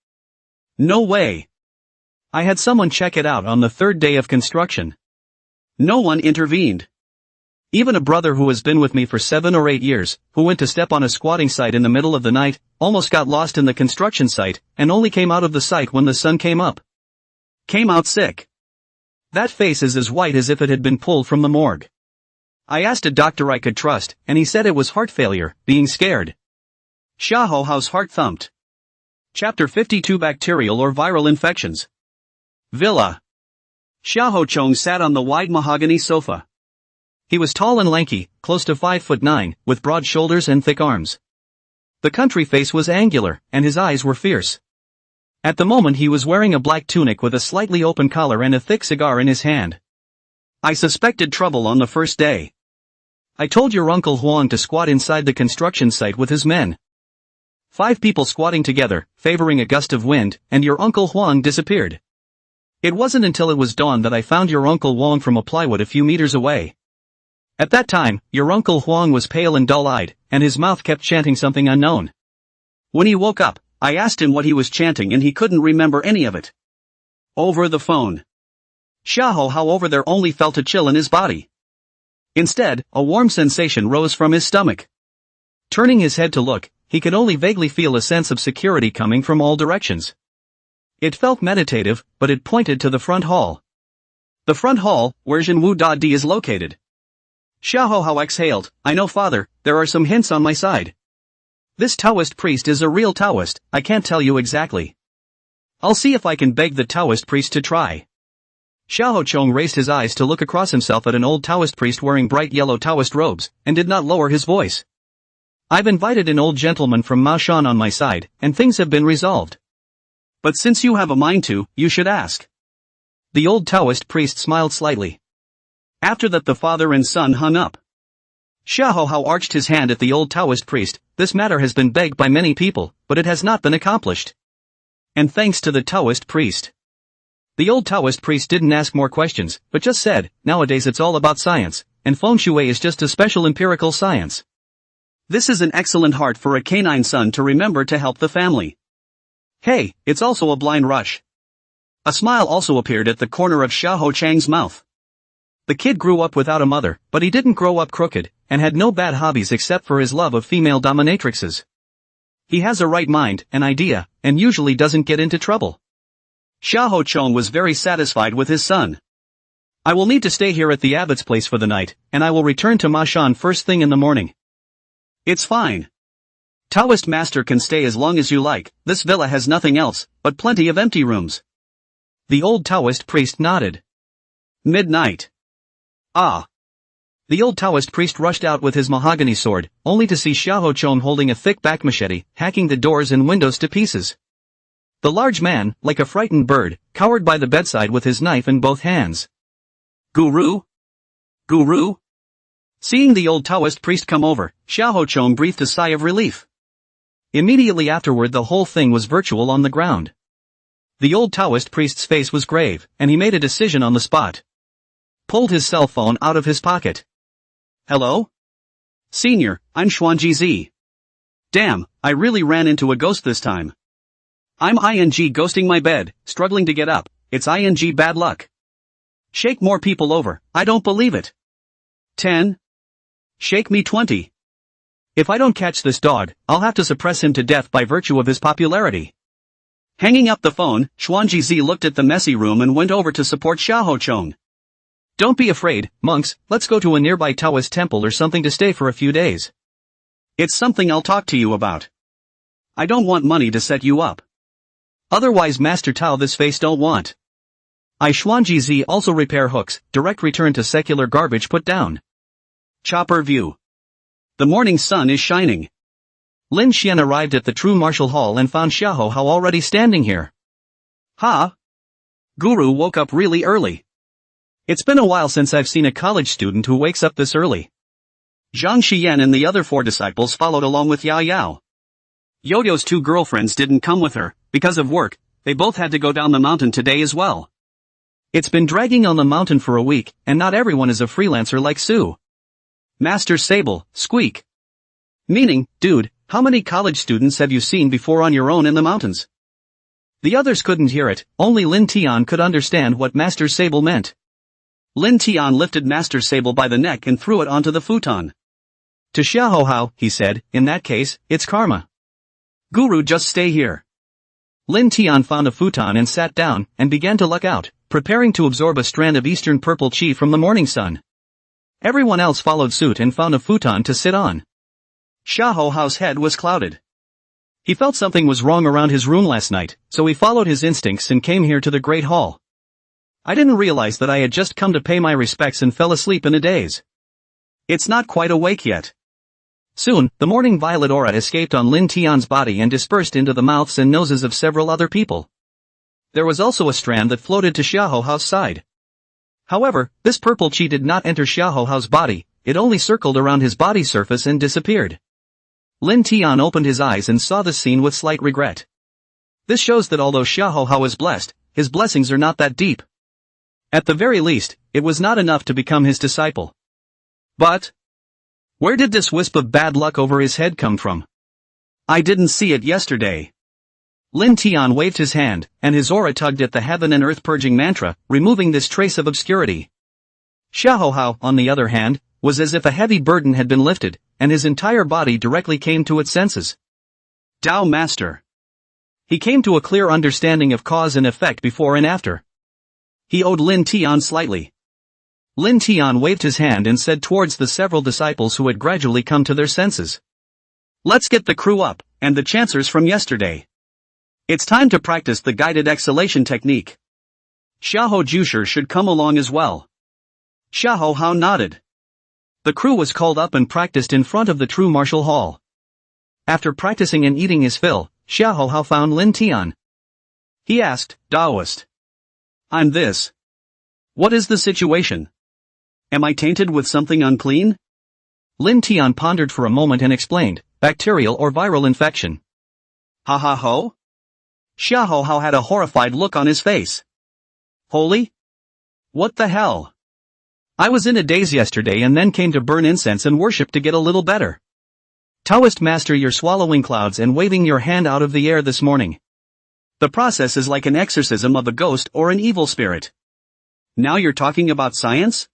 No way. I had someone check it out on the 3rd day of construction. No one intervened. Even a brother who has been with me for 7 or 8 years, who went to step on a squatting site in the middle of the night, almost got lost in the construction site, and only came out of the site when the sun came up. Came out sick. That face is as white as if it had been pulled from the morgue. I asked a doctor I could trust, and he said it was heart failure, being scared. Xiao Hao's heart thumped. Chapter 52, Bacterial or Viral Infections. Villa. Xiao Chong sat on the wide mahogany sofa. He was tall and lanky, close to 5'9", with broad shoulders and thick arms. The country face was angular, and his eyes were fierce. At the moment he was wearing a black tunic with a slightly open collar and a thick cigar in his hand. I suspected trouble on the first day. I told your Uncle Huang to squat inside the construction site with his men. 5 people squatting together, favoring a gust of wind, and your Uncle Huang disappeared. It wasn't until it was dawn that I found your Uncle Huang from a plywood a few meters away. At that time, your Uncle Huang was pale and dull-eyed, and his mouth kept chanting something unknown. When he woke up, I asked him what he was chanting and he couldn't remember any of it. Over the phone. Xiao Hao over there only felt a chill in his body. Instead, a warm sensation rose from his stomach. Turning his head to look, he could only vaguely feel a sense of security coming from all directions. It felt meditative, but it pointed to the front hall. The front hall, where Jinwu Da Di is located. Xiao Hao exhaled, I know father, there are some hints on my side. This Taoist priest is a real Taoist, I can't tell you exactly. I'll see if I can beg the Taoist priest to try. Xiao Chong raised his eyes to look across himself at an old Taoist priest wearing bright yellow Taoist robes, and did not lower his voice. I've invited an old gentleman from Maoshan on my side, and things have been resolved. But since you have a mind to, you should ask. The old Taoist priest smiled slightly. After that the father and son hung up. Xiao Hao arched his hand at the old Taoist priest, this matter has been begged by many people, but it has not been accomplished. And thanks to the Taoist priest. The old Taoist priest didn't ask more questions, but just said, nowadays it's all about science, and feng shui is just a special empirical science. This is an excellent heart for a canine son to remember to help the family. Hey, it's also a blind rush. A smile also appeared at the corner of Xiahou Chang's mouth. The kid grew up without a mother, but he didn't grow up crooked, and had no bad hobbies except for his love of female dominatrixes. He has a right mind, an idea, and usually doesn't get into trouble. Xiahou Chong was very satisfied with his son. I will need to stay here at the abbot's place for the night, and I will return to Ma Shan first thing in the morning. It's fine. Taoist master can stay as long as you like, this villa has nothing else, but plenty of empty rooms. The old Taoist priest nodded. Midnight. Ah. The old Taoist priest rushed out with his mahogany sword, only to see Xiahou Chong holding a thick back machete, hacking the doors and windows to pieces. The large man, like a frightened bird, cowered by the bedside with his knife in both hands. Guru? Guru? Seeing the old Taoist priest come over, Xiahou Chong breathed a sigh of relief. Immediately afterward the whole thing was virtual on the ground. The old Taoist priest's face was grave, and he made a decision on the spot. Pulled his cell phone out of his pocket. Hello? Senior, I'm Xuanji Z. Damn, I really ran into a ghost this time. I'm ing ghosting my bed, struggling to get up, it's ing bad luck. Shake more people over, I don't believe it. 10. Shake me 20. If I don't catch this dog, I'll have to suppress him to death by virtue of his popularity. Hanging up the phone, Xuanji Z looked at the messy room and went over to support Xiahou Chong. Don't be afraid, monks, let's go to a nearby Taoist temple or something to stay for a few days. It's something I'll talk to you about. I don't want money to set you up. Otherwise Master Tao this face don't want. I Xuanji Z also repair hooks, direct return to secular garbage put down. Chopper view. The morning sun is shining. Lin Xian arrived at the true martial hall and found Xiahou Hao already standing here. Ha! Guru woke up really early. It's been a while since I've seen a college student who wakes up this early. Zhang Xian and the other 4 disciples followed along with Yaoyao. Yoyo's 2 girlfriends didn't come with her, because of work, they both had to go down the mountain today as well. It's been dragging on the mountain for a week, and not everyone is a freelancer like Sue. Master Sable, squeak. Meaning, dude, how many college students have you seen before on your own in the mountains? The others couldn't hear it, only Lin Tian could understand what Master Sable meant. Lin Tian lifted Master Sable by the neck and threw it onto the futon. To Xiahou Hao, he said, in that case, it's karma. Guru, just stay here. Lin Tian found a futon and sat down, and began to luck out, preparing to absorb a strand of eastern purple chi from the morning sun. Everyone else followed suit and found a futon to sit on. Xiahou Hao's head was clouded. He felt something was wrong around his room last night, so he followed his instincts and came here to the Great Hall. I didn't realize that I had just come to pay my respects and fell asleep in a daze. It's not quite awake yet. Soon, the morning violet aura escaped on Lin Tian's body and dispersed into the mouths and noses of several other people. There was also a strand that floated to Xiahou Hao's side. However, this purple chi did not enter Xiahou Hao's body, it only circled around his body surface and disappeared. Lin Tian opened his eyes and saw the scene with slight regret. This shows that although Xiahou Hao is blessed, his blessings are not that deep. At the very least, it was not enough to become his disciple. But where did this wisp of bad luck over his head come from? I didn't see it yesterday. Lin Tian waved his hand, and his aura tugged at the heaven and earth purging mantra, removing this trace of obscurity. Xiahou Hao, on the other hand, was as if a heavy burden had been lifted, and his entire body directly came to its senses. Tao Master. He came to a clear understanding of cause and effect before and after. He owed Lin Tian slightly. Lin Tian waved his hand and said towards the several disciples who had gradually come to their senses. Let's get the crew up, and the chancers from yesterday. It's time to practice the guided exhalation technique. Xiahou Jusher should come along as well. Xiahou Hao nodded. The crew was called up and practiced in front of the true martial hall. After practicing and eating his fill, Xiahou Hao found Lin Tian. He asked, Taoist. I'm this. What is the situation? Am I tainted with something unclean? Lin Tian pondered for a moment and explained, bacterial or viral infection. Ha ha ho? Xiahou Hao had a horrified look on his face. Holy? What the hell? I was in a daze yesterday and then came to burn incense and worship to get a little better. Taoist master, you're swallowing clouds and waving your hand out of the air this morning. The process is like an exorcism of a ghost or an evil spirit. Now you're talking about science?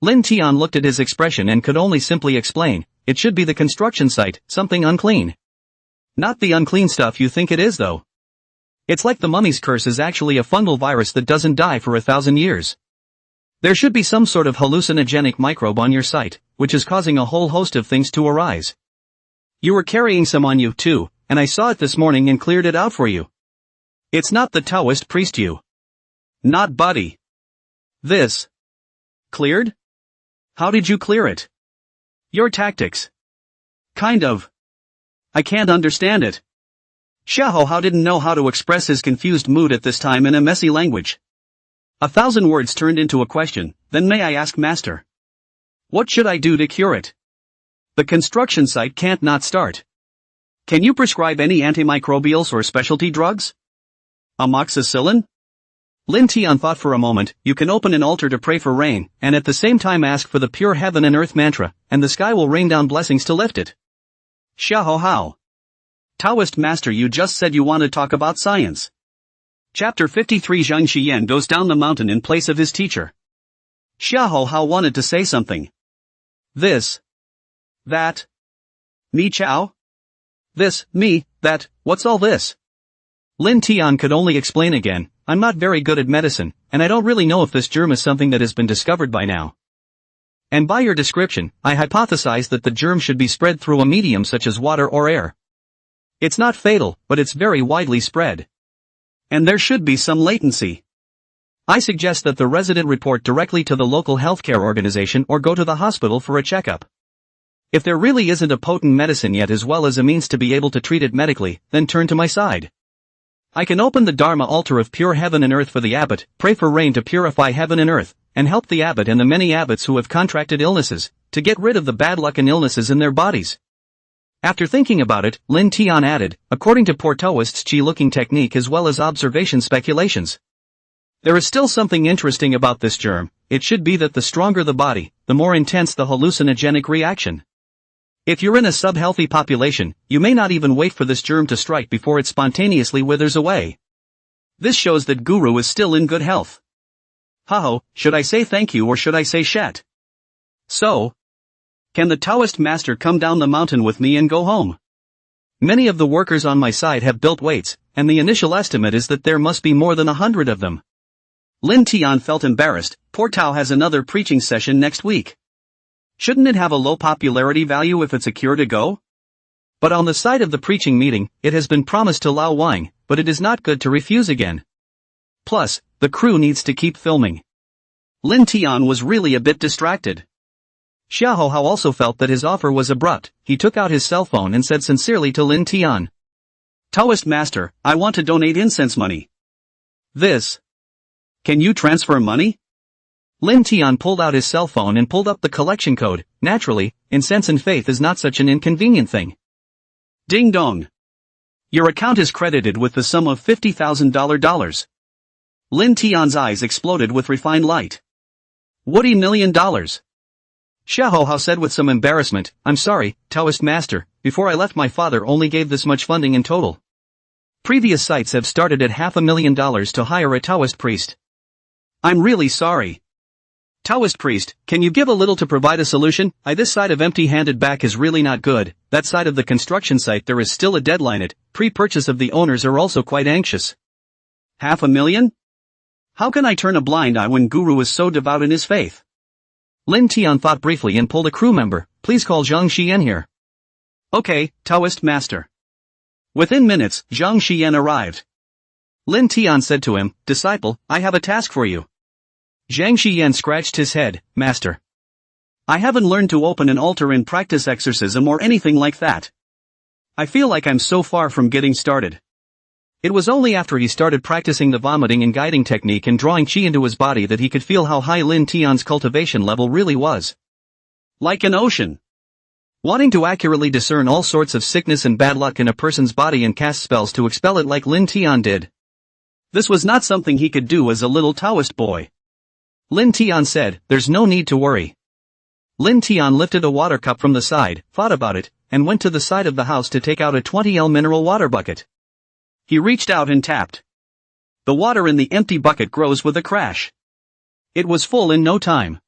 Lin Tian looked at his expression and could only simply explain, it should be the construction site, something unclean. Not the unclean stuff you think it is though. It's like the mummy's curse is actually a fungal virus that doesn't die for 1,000 years. There should be some sort of hallucinogenic microbe on your site, which is causing a whole host of things to arise. You were carrying some on you too, and I saw it this morning and cleared it out for you. It's not the Taoist priest you. Not buddy. This. Cleared? How did you clear it? Your tactics. Kind of. I can't understand it. Xiahou didn't know how to express his confused mood at this time in a messy language. 1,000 words turned into a question, then may I ask master? What should I do to cure it? The construction site can't not start. Can you prescribe any antimicrobials or specialty drugs? Amoxicillin? Lin Tian thought for a moment. You can open an altar to pray for rain, and at the same time ask for the pure heaven and earth mantra, and the sky will rain down blessings to lift it. Xiahou. Taoist master, you just said you want to talk about science. Chapter 53. Zhang Xian goes down the mountain in place of his teacher. Xiahou wanted to say something. This. That. Me chow? This, me, that, what's all this? Lin Tian could only explain again, I'm not very good at medicine, and I don't really know if this germ is something that has been discovered by now. And by your description, I hypothesize that the germ should be spread through a medium such as water or air. It's not fatal, but it's very widely spread. And there should be some latency. I suggest that the resident report directly to the local healthcare organization or go to the hospital for a checkup. If there really isn't a potent medicine yet as well as a means to be able to treat it medically, then turn to my side. I can open the Dharma altar of pure heaven and earth for the abbot, pray for rain to purify heaven and earth, and help the abbot and the many abbots who have contracted illnesses, to get rid of the bad luck and illnesses in their bodies. After thinking about it, Lin Tian added, according to poor Taoist's chi-looking technique as well as observation speculations. There is still something interesting about this germ. It should be that the stronger the body, the more intense the hallucinogenic reaction. If you're in a sub-healthy population, you may not even wait for this germ to strike before it spontaneously withers away. This shows that Guru is still in good health. Haho, should I say thank you or should I say shat? So, can the Taoist master come down the mountain with me and go home? Many of the workers on my side have built weights, and the initial estimate is that there must be more than 100 of them. Lin Tian felt embarrassed. Poor Tao has another preaching session next week. Shouldn't it have a low popularity value if it's a cure to go? But on the side of the preaching meeting, it has been promised to Lao Wang, but it is not good to refuse again. Plus, the crew needs to keep filming. Lin Tian was really a bit distracted. Xiahou also felt that his offer was abrupt. He took out his cell phone and said sincerely to Lin Tian. Taoist master, I want to donate incense money. This. Can you transfer money? Lin Tian pulled out his cell phone and pulled up the collection code. Naturally, incense and faith is not such an inconvenient thing. Ding dong. Your account is credited with the sum of $50,000. Lin Tian's eyes exploded with refined light. Woody $1 million. Xiahou said with some embarrassment, I'm sorry, Taoist master, before I left my father only gave this much funding in total. Previous sites have started at $500,000 to hire a Taoist priest. I'm really sorry. Taoist priest, can you give a little to provide a solution? This side of empty-handed back is really not good. That side of the construction site there is still a deadline. Pre-purchase of the owners are also quite anxious. $500,000? How can I turn a blind eye when Guru is so devout in his faith? Lin Tian thought briefly and pulled a crew member. Please call Zhang Xian here. Okay, Taoist master. Within minutes, Zhang Xian arrived. Lin Tian said to him, disciple, I have a task for you. Zhang Xian scratched his head, master. I haven't learned to open an altar and practice exorcism or anything like that. I feel like I'm so far from getting started. It was only after he started practicing the vomiting and guiding technique and drawing chi into his body that he could feel how high Lin Tian's cultivation level really was. Like an ocean. Wanting to accurately discern all sorts of sickness and bad luck in a person's body and cast spells to expel it like Lin Tian did. This was not something he could do as a little Taoist boy. Lin Tian said, there's no need to worry. Lin Tian lifted a water cup from the side, thought about it, and went to the side of the house to take out a 20L mineral water bucket. He reached out and tapped. The water in the empty bucket grows with a crash. It was full in no time.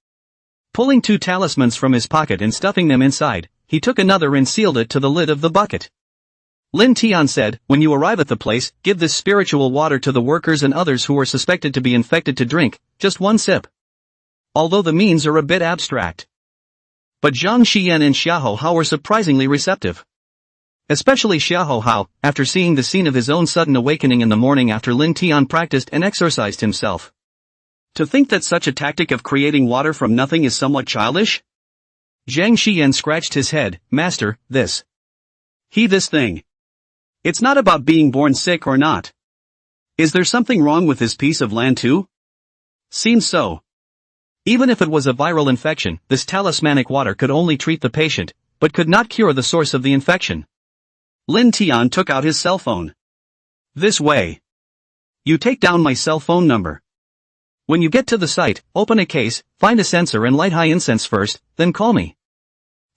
Pulling 2 talismans from his pocket and stuffing them inside, he took another and sealed it to the lid of the bucket. Lin Tian said, when you arrive at the place, give this spiritual water to the workers and others who are suspected to be infected to drink, just 1 sip. Although the means are a bit abstract. But Zhang Xian and Xiahou Hao were surprisingly receptive. Especially Xiahou Hao, after seeing the scene of his own sudden awakening in the morning after Lin Tian practiced and exercised himself. To think that such a tactic of creating water from nothing is somewhat childish? Zhang Xian scratched his head, Master, this thing. It's not about being born sick or not. Is there something wrong with this piece of land too? Seems so. Even if it was a viral infection, this talismanic water could only treat the patient, but could not cure the source of the infection. Lin Tian took out his cell phone. This way. You take down my cell phone number. When you get to the site, open a case, find a censer and light high incense first, then call me.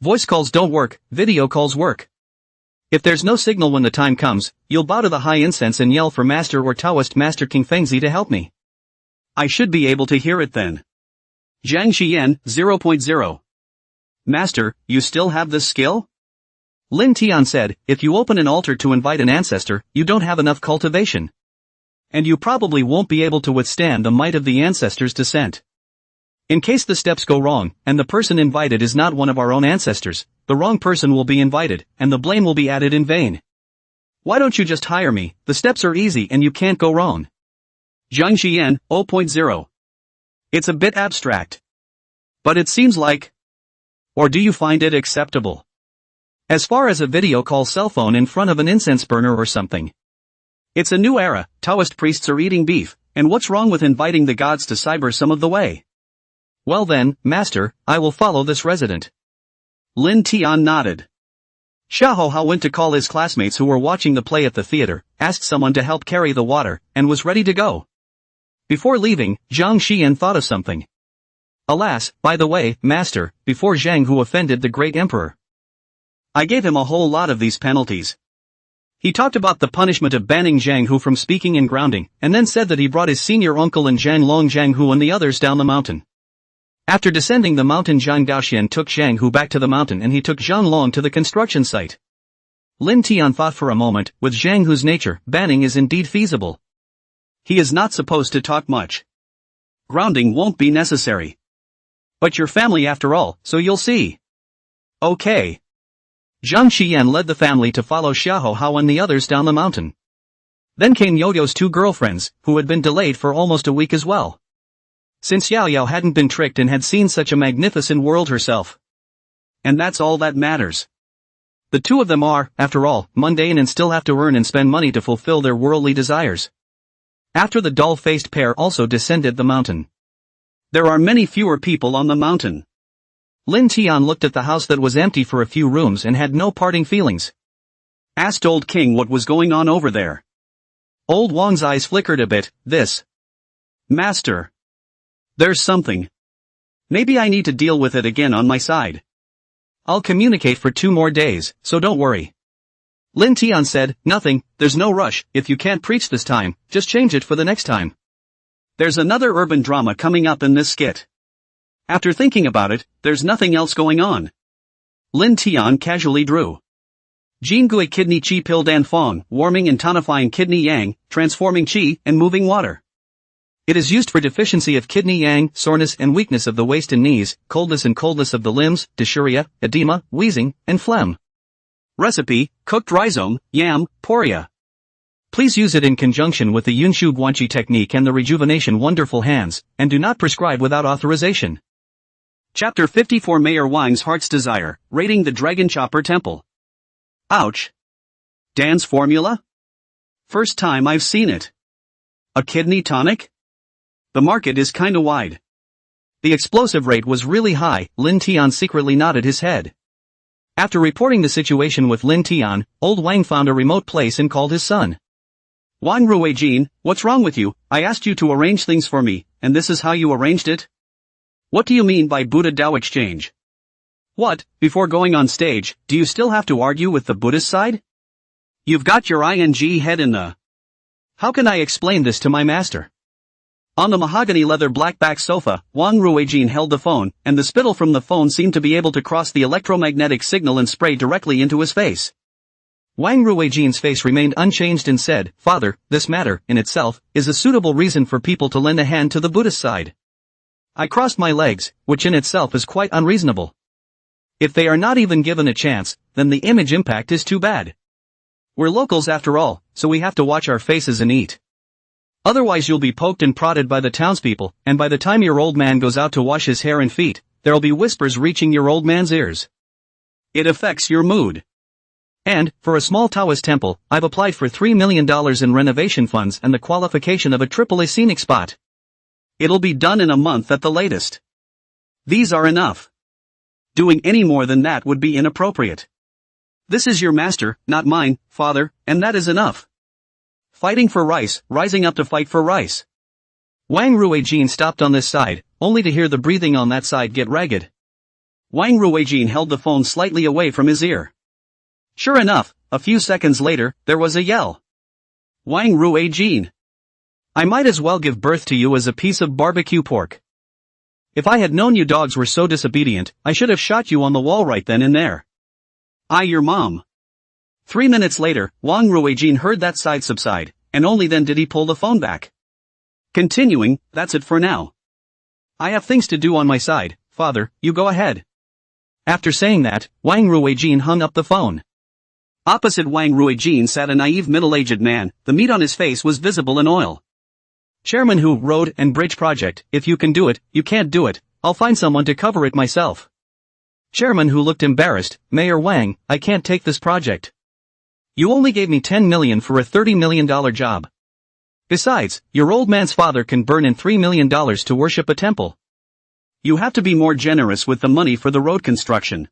Voice calls don't work, video calls work. If there's no signal when the time comes, you'll bow to the high incense and yell for Master or Taoist Master King Fengzi to help me. I should be able to hear it then. Zhang Xian, 0.0. Master, you still have this skill? Lin Tian said, if you open an altar to invite an ancestor, you don't have enough cultivation. And you probably won't be able to withstand the might of the ancestors' descent. In case the steps go wrong, and the person invited is not one of our own ancestors, the wrong person will be invited, and the blame will be added in vain. Why don't you just hire me? The steps are easy and you can't go wrong. Zhang Xian, 0.0. It's a bit abstract. But it seems like. Or do you find it acceptable? As far as a video call cell phone in front of an incense burner or something. It's a new era, Taoist priests are eating beef, and what's wrong with inviting the gods to cyber some of the way? Well then, Master, I will follow this resident. Lin Tian nodded. Xiahou Hao went to call his classmates who were watching the play at the theater, asked someone to help carry the water, and was ready to go. Before leaving, Zhang Xian thought of something. Alas, by the way, Master, before Zhang Hu offended the great emperor. I gave him a whole lot of these penalties. He talked about the punishment of banning Zhang Hu from speaking and grounding, and then said that he brought his senior uncle and Zhang Long Zhang Hu and the others down the mountain. After descending the mountain, Zhang Daoxian took Zhang Hu back to the mountain and he took Zhang Long to the construction site. Lin Tian thought for a moment, with Zhang Hu's nature, banning is indeed feasible. He is not supposed to talk much. Grounding won't be necessary. But your family after all, so you'll see. Okay. Zhang Xian led the family to follow Xiahou Hao and the others down the mountain. Then came Yaoyao's 2 girlfriends, who had been delayed for almost a week as well. Since Yaoyao hadn't been tricked and had seen such a magnificent world herself. And that's all that matters. The 2 of them are, after all, mundane and still have to earn and spend money to fulfill their worldly desires. After the doll-faced pair also descended the mountain. There are many fewer people on the mountain. Lin Tian looked at the house that was empty for a few rooms and had no parting feelings. Asked Old King what was going on over there. Old Wang's eyes flickered a bit, this. Master. There's something. Maybe I need to deal with it again on my side. I'll communicate for 2 more days, so don't worry. Lin Tian said, nothing, there's no rush, if you can't preach this time, just change it for the next time. There's another urban drama coming up in this skit. After thinking about it, there's nothing else going on. Lin Tian casually drew. Jingui kidney qi pill dan fong, warming and tonifying kidney yang, transforming qi and moving water. It is used for deficiency of kidney yang, soreness and weakness of the waist and knees, coldness of the limbs, dysuria, edema, wheezing, and phlegm. Recipe, cooked rhizome, yam, poria. Please use it in conjunction with the Yunshu Guanqi technique and the rejuvenation wonderful hands, and do not prescribe without authorization. Chapter 54 Mayor Wang's Heart's Desire, Raiding the Dragon Chopper Temple. Ouch. Dan's formula? First time I've seen it. A kidney tonic? The market is kinda wide. The explosive rate was really high, Lin Tian secretly nodded his head. After reporting the situation with Lin Tian, old Wang found a remote place and called his son. Wang Ruijin, what's wrong with you? I asked you to arrange things for me, and this is how you arranged it? What do you mean by Buddha Tao exchange? What, before going on stage, do you still have to argue with the Buddhist side? You've got your ing head in the... How can I explain this to my master? On the mahogany leather black-back sofa, Wang Ruijin held the phone, and the spittle from the phone seemed to be able to cross the electromagnetic signal and spray directly into his face. Wang Ruijin's face remained unchanged and said, "Father, this matter, in itself, is a suitable reason for people to lend a hand to the Buddhist side." I crossed my legs, which in itself is quite unreasonable. If they are not even given a chance, then the image impact is too bad. We're locals after all, so we have to watch our faces and eat. Otherwise you'll be poked and prodded by the townspeople, and by the time your old man goes out to wash his hair and feet, there'll be whispers reaching your old man's ears. It affects your mood. And, for a small Taoist temple, I've applied for $3 million in renovation funds and the qualification of a AAA scenic spot. It'll be done in a month at the latest. These are enough. Doing any more than that would be inappropriate. This is your master, not mine, father, and that is enough. Fighting for rice, rising up to fight for rice. Wang Ruijin stopped on this side, only to hear the breathing on that side get ragged. Wang Ruijin held the phone slightly away from his ear. Sure enough, a few seconds later, there was a yell. Wang Ruijin. I might as well give birth to you as a piece of barbecue pork. If I had known you dogs were so disobedient, I should have shot you on the wall right then and there. Your mom. 3 minutes later, Wang Ruijin heard that side subside, and only then did he pull the phone back. Continuing, that's it for now. I have things to do on my side, father, you go ahead. After saying that, Wang Ruijin hung up the phone. Opposite Wang Ruijin sat a naive middle-aged man, the meat on his face was visible in oil. Chairman Hu, Road and Bridge Project, if you can do it, you can't do it, I'll find someone to cover it myself. Chairman Hu looked embarrassed, Mayor Wang, I can't take this project. You only gave me $10 million for a $30 million job. Besides, your old man's father can burn in $3 million to worship a temple. You have to be more generous with the money for the road construction.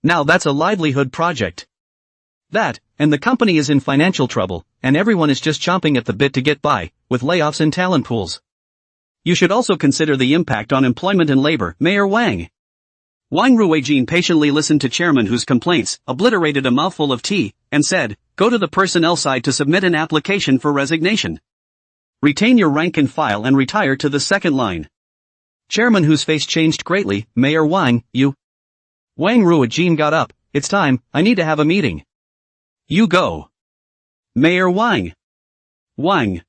Now that's a livelihood project. That, and the company is in financial trouble, and everyone is just chomping at the bit to get by, with layoffs and talent pools. You should also consider the impact on employment and labor, Mayor Wang. Wang Ruijin patiently listened to Chairman Hu's complaints, obliterated a mouthful of tea, and said, go to the personnel side to submit an application for resignation. Retain your rank and file and retire to the second line. Chairman Hu's face changed greatly, Mayor Wang, you. Wang Ruijin got up, it's time, I need to have a meeting. You go. Mayor Wang. Wang.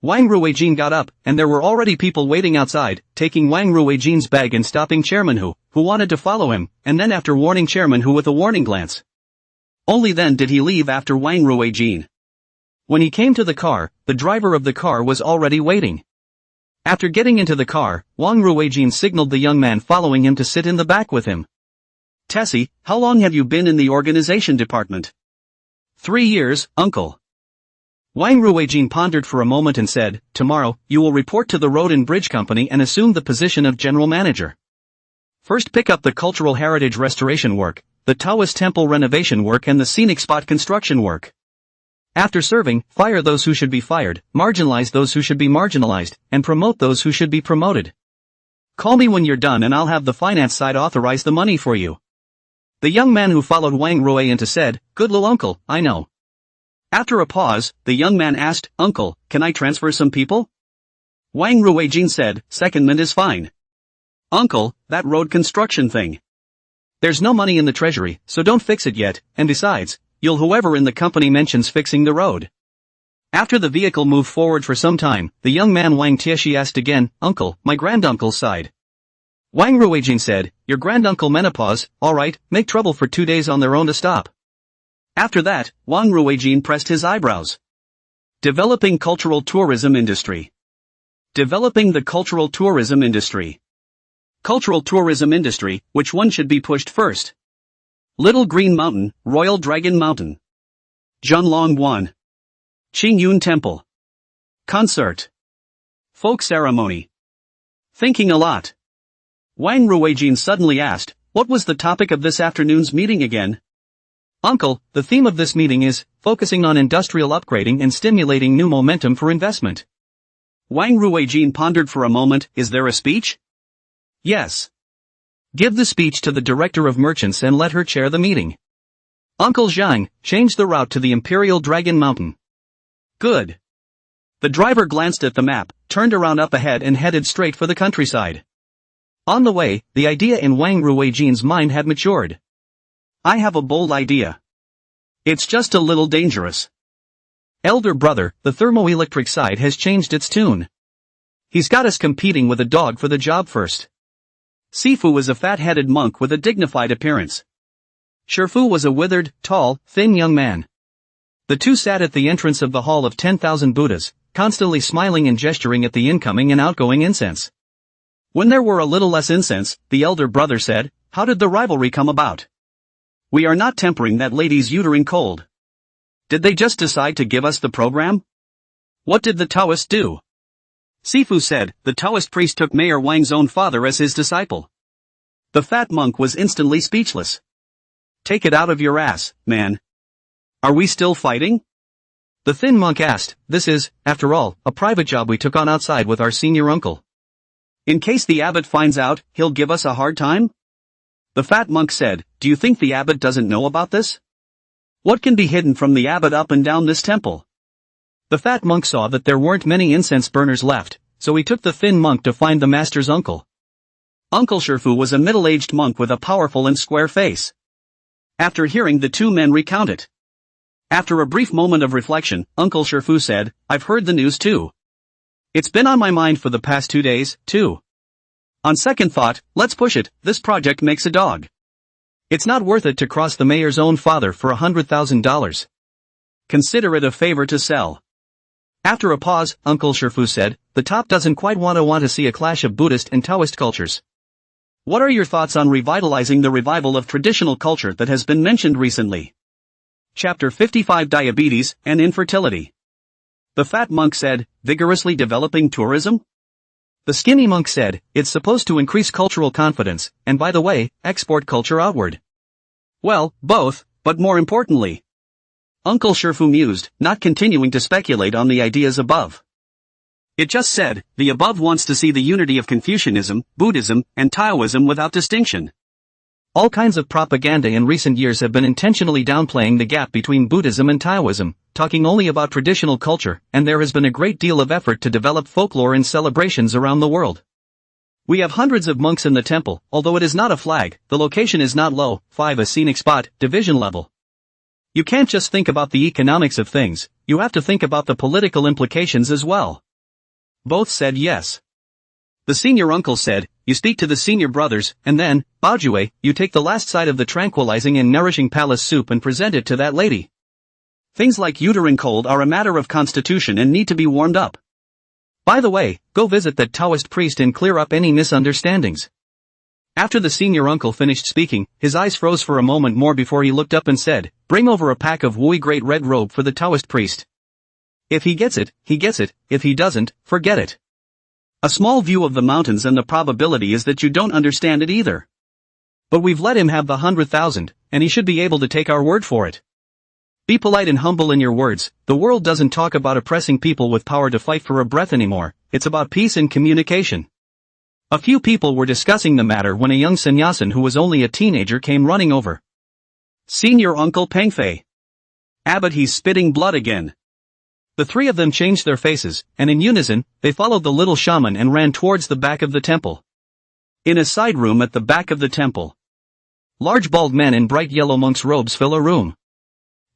Wang Ruijin got up, and there were already people waiting outside, taking Wang Ruijin's bag and stopping Chairman Hu, who wanted to follow him, and then after warning Chairman Hu with a warning glance. Only then did he leave after Wang Ruijin. When he came to the car, the driver of the car was already waiting. After getting into the car, Wang Ruijin signaled the young man following him to sit in the back with him. Tessie, how long have you been in the organization department? 3 years, uncle. Wang Ruijin pondered for a moment and said, tomorrow, you will report to the Road and Bridge Company and assume the position of general manager. First pick up the cultural heritage restoration work, the Taoist temple renovation work and the scenic spot construction work. After serving, fire those who should be fired, marginalize those who should be marginalized, and promote those who should be promoted. Call me when you're done and I'll have the finance side authorize the money for you. The young man who followed Wang Ruijin said, good little uncle, I know. After a pause, the young man asked, uncle, can I transfer some people? Wang Ruijin said, secondment is fine. Uncle, that road construction thing. There's no money in the treasury, so don't fix it yet, and besides, you'll whoever in the company mentions fixing the road. After the vehicle moved forward for some time, the young man Wang Tieshi asked again, uncle, my granduncle's side. Wang Ruijin said, your granduncle menopause, alright, make trouble for 2 days on their own to stop. After that, Wang Ruijin pressed his eyebrows. Developing cultural tourism industry. Developing the cultural tourism industry. Cultural tourism industry, which one should be pushed first? Little Green Mountain, Royal Dragon Mountain. Zhenlong Wan. Qingyun Temple. Concert. Folk ceremony. Thinking a lot. Wang Ruijin suddenly asked, what was the topic of this afternoon's meeting again? Uncle, the theme of this meeting is, focusing on industrial upgrading and stimulating new momentum for investment. Wang Ruijin pondered for a moment, is there a speech? Yes. Give the speech to the director of merchants and let her chair the meeting. Uncle Zhang, change the route to the Imperial Dragon Mountain. Good. The driver glanced at the map, turned around up ahead and headed straight for the countryside. On the way, the idea in Wang Ruijin's mind had matured. I have a bold idea. It's just a little dangerous. Elder brother, the thermoelectric side has changed its tune. He's got us competing with a dog for the job first. Sifu is a fat-headed monk with a dignified appearance. Shifu was a withered, tall, thin young man. The two sat at the entrance of the Hall of 10,000 Buddhas, constantly smiling and gesturing at the incoming and outgoing incense. When there were a little less incense, the elder brother said, "How did the rivalry come about? We are not tempering that lady's uterine cold. Did they just decide to give us the program? What did the Taoist do?" Sifu said, "The Taoist priest took Mayor Wang's own father as his disciple." The fat monk was instantly speechless. "Take it out of your ass, man. Are we still fighting?" The thin monk asked, "This is, after all, a private job we took on outside with our senior uncle. In case the abbot finds out, he'll give us a hard time?" The fat monk said, "Do you think the abbot doesn't know about this? What can be hidden from the abbot up and down this temple?" The fat monk saw that there weren't many incense burners left, so he took the thin monk to find the master's uncle. Uncle Shifu was a middle-aged monk with a powerful and square face. After hearing the two men recount it, after a brief moment of reflection, Uncle Shifu said, "I've heard the news too. It's been on my mind for the past 2 days, too. On second thought, let's push it, this project makes a dog. It's not worth it to cross the mayor's own father for $100,000. Consider it a favor to sell." After a pause, Uncle Shifu said, "The top doesn't quite want to see a clash of Buddhist and Taoist cultures. What are your thoughts on revitalizing the revival of traditional culture that has been mentioned recently?" Chapter 55 Diabetes and Infertility. The fat monk said, "Vigorously developing tourism?" The skinny monk said, "It's supposed to increase cultural confidence, and by the way, export culture outward." "Well, both, but more importantly." Uncle Shifu mused, not continuing to speculate on the ideas above. It just said, the above wants to see the unity of Confucianism, Buddhism, and Taoism without distinction. All kinds of propaganda in recent years have been intentionally downplaying the gap between Buddhism and Taoism, talking only about traditional culture, and there has been a great deal of effort to develop folklore and celebrations around the world. We have hundreds of monks in the temple, although it is not a flag, the location is not low, 5 a scenic spot, division level. You can't just think about the economics of things, you have to think about the political implications as well. Both said yes. The senior uncle said, "You speak to the senior brothers, and then, Baojue, you take the last side of the tranquilizing and nourishing palace soup and present it to that lady. Things like uterine cold are a matter of constitution and need to be warmed up. By the way, go visit that Taoist priest and clear up any misunderstandings." After the senior uncle finished speaking, his eyes froze for a moment more before he looked up and said, "Bring over a pack of Wui Great Red Robe for the Taoist priest. If he gets it, he gets it, if he doesn't, forget it. A small view of the mountains and the probability is that you don't understand it either. But we've let him have the 100,000, and he should be able to take our word for it. Be polite and humble in your words, the world doesn't talk about oppressing people with power to fight for a breath anymore, it's about peace and communication." A few people were discussing the matter when a young sannyasin who was only a teenager came running over. "Senior Uncle Pengfei. Abbot, he's spitting blood again." The three of them changed their faces, and in unison, they followed the little shaman and ran towards the back of the temple. In a side room at the back of the temple, large bald men in bright yellow monks' robes fill a room.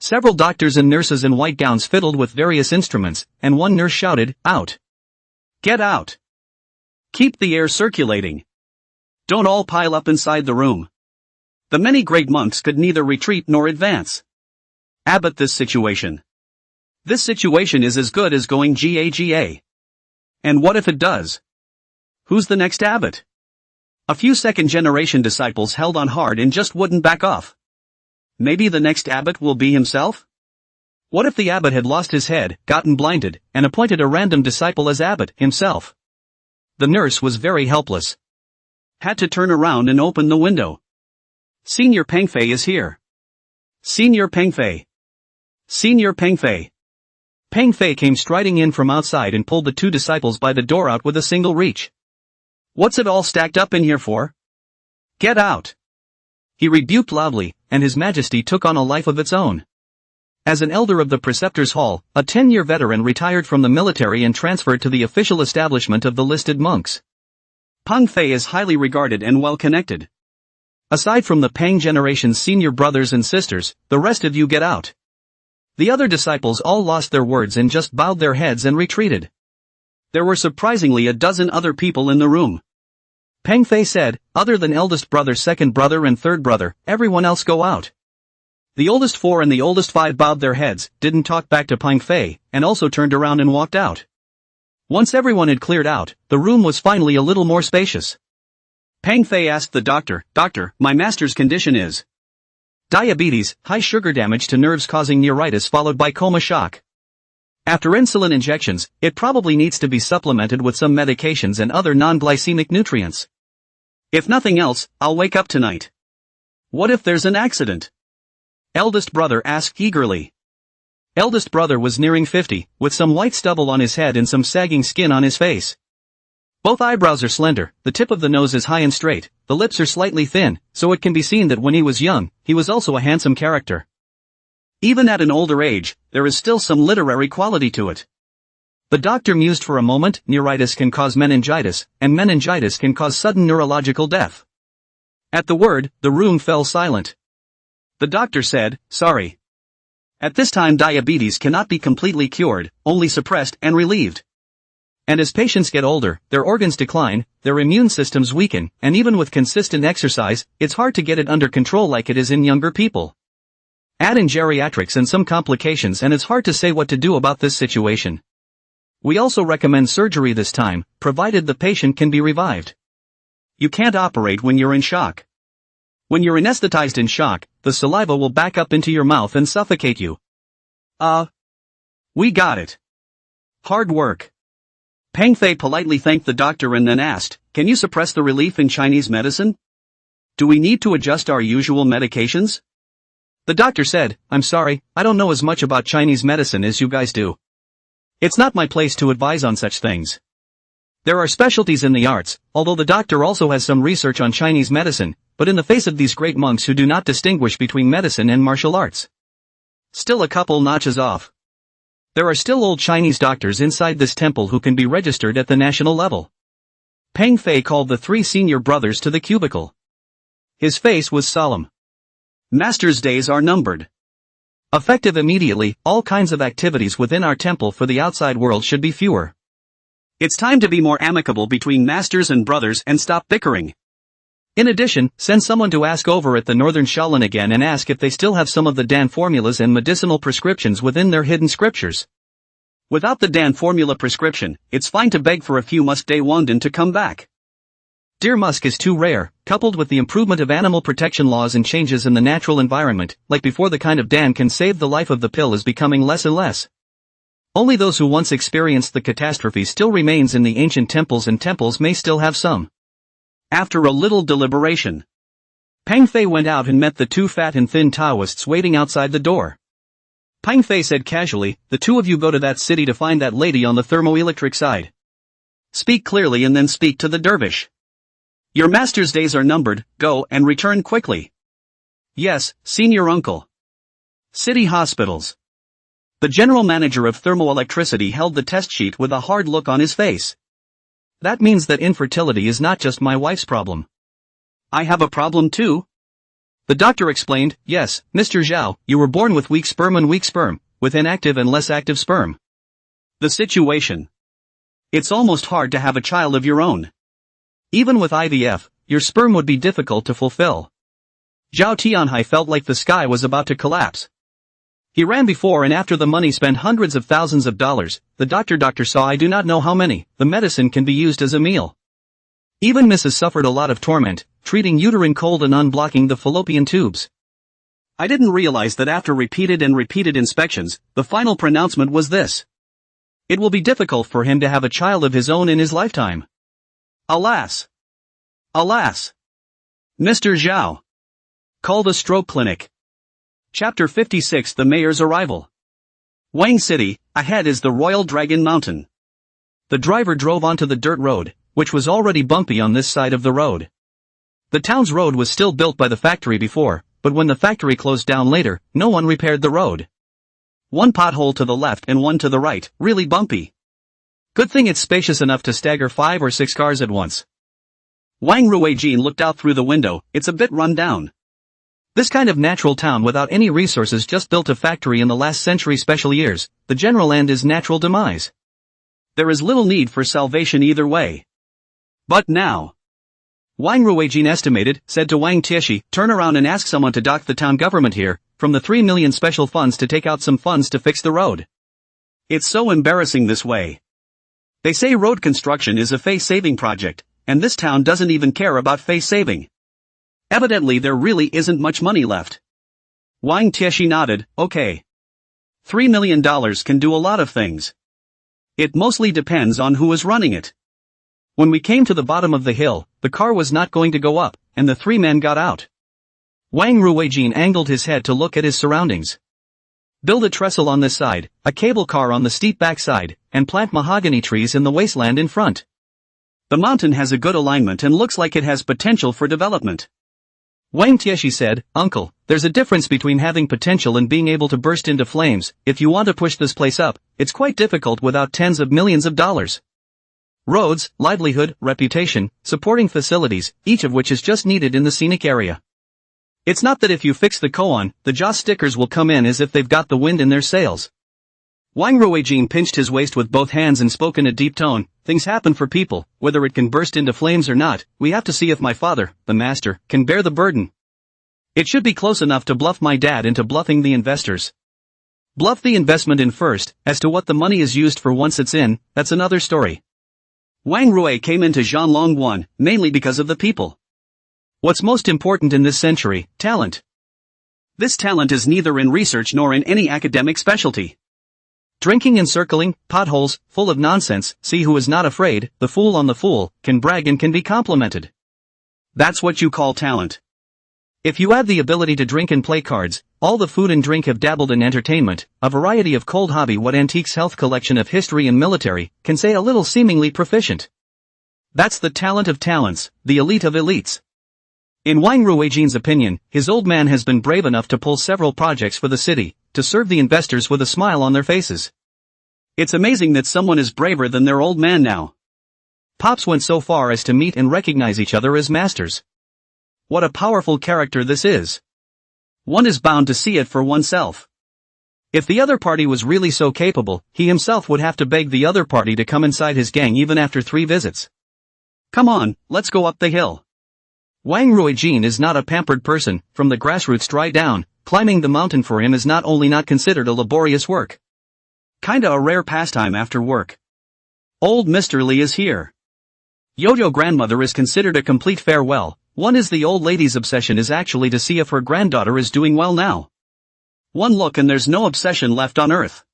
Several doctors and nurses in white gowns fiddled with various instruments, and one nurse shouted, "Out! Get out! Keep the air circulating! Don't all pile up inside the room." The many great monks could neither retreat nor advance. "Abbot, this situation is as good as going GAGA. And what if it does? Who's the next abbot?" A few second-generation disciples held on hard and just wouldn't back off. Maybe the next abbot will be himself? What if the abbot had lost his head, gotten blinded, and appointed a random disciple as abbot himself? The nurse was very helpless. Had to turn around and open the window. "Senior Pengfei is here. Senior Pengfei. Senior Pengfei." Pengfei came striding in from outside and pulled the two disciples by the door out with a single reach. What's it all stacked up in here for? Get out! He rebuked loudly, and His Majesty took on a life of its own. As an elder of the Preceptors' Hall, a 10-year veteran retired from the military and transferred to the official establishment of the listed monks. Pang Fei is highly regarded and well-connected. Aside from the Pang generation's senior brothers and sisters, the rest of you get out. The other disciples all lost their words and just bowed their heads and retreated. There were surprisingly a dozen other people in the room. Pang Fei said, other than eldest brother, second brother and third brother, everyone else go out. The oldest 4 and the oldest 5 bowed their heads, didn't talk back to Pang Fei, and also turned around and walked out. Once everyone had cleared out, the room was finally a little more spacious. Pang Fei asked the doctor, "Doctor, my master's condition is diabetes, high sugar damage to nerves causing neuritis followed by coma shock. After insulin injections, it probably needs to be supplemented with some medications and other non-glycemic nutrients. If nothing else, I'll wake up tonight. What if there's an accident?" Eldest brother asked eagerly. Eldest brother was nearing 50, with some white stubble on his head and some sagging skin on his face. Both eyebrows are slender, the tip of the nose is high and straight, the lips are slightly thin, so it can be seen that when he was young, he was also a handsome character. Even at an older age, there is still some literary quality to it. The doctor mused for a moment. Neuritis can cause meningitis, and meningitis can cause sudden neurological death. At the word, the room fell silent. The doctor said, "Sorry. At this time diabetes cannot be completely cured, only suppressed and relieved. And as patients get older, their organs decline, their immune systems weaken, and even with consistent exercise, it's hard to get it under control like it is in younger people. Add in geriatrics and some complications and it's hard to say what to do about this situation. We also recommend surgery this time, provided the patient can be revived. You can't operate when you're in shock. When you're anesthetized in shock, the saliva will back up into your mouth and suffocate you." We got it. Hard work. Pang Fei politely thanked the doctor and then asked, "Can you suppress the relief in Chinese medicine? Do we need to adjust our usual medications?" The doctor said, "I'm sorry, I don't know as much about Chinese medicine as you guys do. It's not my place to advise on such things. There are specialties in the arts, although the doctor also has some research on Chinese medicine, but in the face of these great monks who do not distinguish between medicine and martial arts. Still a couple notches off. There are still old Chinese doctors inside this temple who can be registered at the national level." Pang Fei called the 3 senior brothers to the cubicle. His face was solemn. "Master's days are numbered. Effective immediately, all kinds of activities within our temple for the outside world should be fewer. It's time to be more amicable between masters and brothers and stop bickering. In addition, send someone to ask over at the Northern Shaolin again and ask if they still have some of the Dan formulas and medicinal prescriptions within their hidden scriptures. Without the Dan formula prescription, it's fine to beg for a few Musk Day Wangdan to come back. Deer musk is too rare, coupled with the improvement of animal protection laws and changes in the natural environment, like before the kind of Dan can save the life of the pill is becoming less and less. Only those who once experienced the catastrophe still remains in the ancient temples and temples may still have some." After a little deliberation, Pang Fei went out and met the 2 fat and thin Taoists waiting outside the door. Pang Fei said casually, "The 2 of you go to that city to find that lady on the thermoelectric side. Speak clearly and then speak to the dervish. Your master's days are numbered, go and return quickly." "Yes, senior uncle." City hospitals. The general manager of thermoelectricity held the test sheet with a hard look on his face. "That means that infertility is not just my wife's problem. I have a problem too?" The doctor explained, "Yes, Mr. Zhao, you were born with weak sperm, with inactive and less active sperm. The situation. It's almost hard to have a child of your own. Even with IVF, your sperm would be difficult to fulfill." Zhao Tianhai felt like the sky was about to collapse. He ran before and after the money, spent hundreds of thousands of dollars. The doctor saw I do not know how many. The medicine can be used as a meal. Even Mrs. suffered a lot of torment, treating uterine cold and unblocking the fallopian tubes. I didn't realize that after repeated inspections, the final pronouncement was this. It will be difficult for him to have a child of his own in his lifetime. Alas! Alas! Mr. Zhao. Call the stroke clinic. Chapter 56: The Mayor's Arrival. Wang City, ahead is the Royal Dragon Mountain. The driver drove onto the dirt road, which was already bumpy on this side of the road. The town's road was still built by the factory before, but when the factory closed down later, no one repaired the road. One pothole to the left and one to the right, really bumpy. Good thing it's spacious enough to stagger 5 or 6 cars at once. Wang Ruijin looked out through the window. It's a bit run down. This kind of natural town without any resources just built a factory in the last century special years, the general end is natural demise. There is little need for salvation either way. But now. Wang Ruijin estimated, said to Wang Tieshi, turn around and ask someone to dock the town government here, from the 3 million special funds to take out some funds to fix the road. It's so embarrassing this way. They say road construction is a face-saving project, and this town doesn't even care about face-saving. Evidently there really isn't much money left. Wang Tieshi nodded, okay. $3 million can do a lot of things. It mostly depends on who is running it. When we came to the bottom of the hill, the car was not going to go up, and the 3 men got out. Wang Ruijin angled his head to look at his surroundings. Build a trestle on this side, a cable car on the steep backside, and plant mahogany trees in the wasteland in front. The mountain has a good alignment and looks like it has potential for development. Wang Tieshi said, Uncle, there's a difference between having potential and being able to burst into flames. If you want to push this place up, it's quite difficult without tens of millions of dollars. Roads, livelihood, reputation, supporting facilities, each of which is just needed in the scenic area. It's not that if you fix the koan, the joss stickers will come in as if they've got the wind in their sails. Wang Ruijin pinched his waist with both hands and spoke in a deep tone, things happen for people, whether it can burst into flames or not, we have to see if my father, the master, can bear the burden. It should be close enough to bluff my dad into bluffing the investors. Bluff the investment in first, as to what the money is used for once it's in, that's another story. Wang Rui came into Zhanlong 1, mainly because of the people. What's most important in this century? Talent. This talent is neither in research nor in any academic specialty. Drinking and circling, potholes, full of nonsense, see who is not afraid, the fool on the fool, can brag and can be complimented. That's what you call talent. If you add the ability to drink and play cards, all the food and drink have dabbled in entertainment, a variety of cold hobby what antiques health collection of history and military, can say a little seemingly proficient. That's the talent of talents, the elite of elites. In Wang Ruijin's opinion, his old man has been brave enough to pull several projects for the city, to serve the investors with a smile on their faces. It's amazing that someone is braver than their old man now. Pops went so far as to meet and recognize each other as masters. What a powerful character this is. One is bound to see it for oneself. If the other party was really so capable, he himself would have to beg the other party to come inside his gang even after 3 visits. Come on, let's go up the hill. Wang Ruijin is not a pampered person, from the grassroots dry down, climbing the mountain for him is not only not considered a laborious work. Kinda a rare pastime after work. Old Mr. Lee is here. Yaoyao grandmother is considered a complete farewell. One is the old lady's obsession is actually to see if her granddaughter is doing well now. One look and there's no obsession left on earth.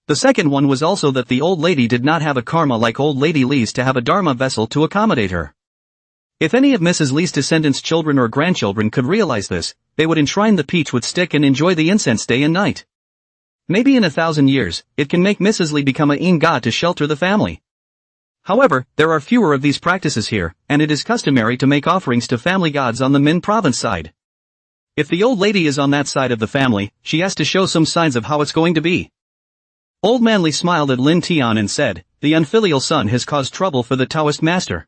The second one was also that the old lady did not have a karma like old lady Lee's to have a dharma vessel to accommodate her. If any of Mrs. Lee's descendants' children or grandchildren could realize this, they would enshrine the peach with stick and enjoy the incense day and night. Maybe in 1,000 years, it can make Mrs. Lee become a yin god to shelter the family. However, there are fewer of these practices here, and it is customary to make offerings to family gods on the Min province side. If the old lady is on that side of the family, she has to show some signs of how it's going to be. Old Manly smiled at Lin Tian and said, the unfilial son has caused trouble for the Taoist master.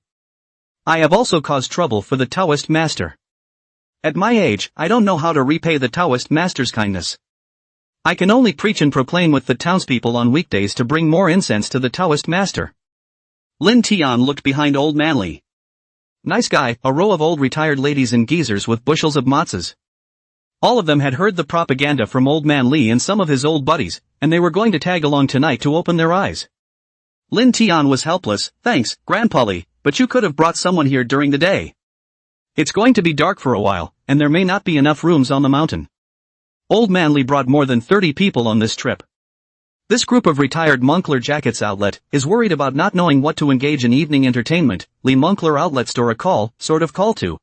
I have also caused trouble for the Taoist master. At my age, I don't know how to repay the Taoist master's kindness. I can only preach and proclaim with the townspeople on weekdays to bring more incense to the Taoist master. Lin Tian looked behind Old Manly. Nice guy, a row of old retired ladies and geezers with bushels of matzahs. All of them had heard the propaganda from Old Man Lee and some of his old buddies, and they were going to tag along tonight to open their eyes. Lin Tian was helpless, thanks, Grandpa Lee, but you could have brought someone here during the day. It's going to be dark for a while, and there may not be enough rooms on the mountain. Old Man Lee brought more than 30 people on this trip. This group of retired Moncler Jackets outlet is worried about not knowing what to engage in evening entertainment. Lee Moncler outlet store a call to.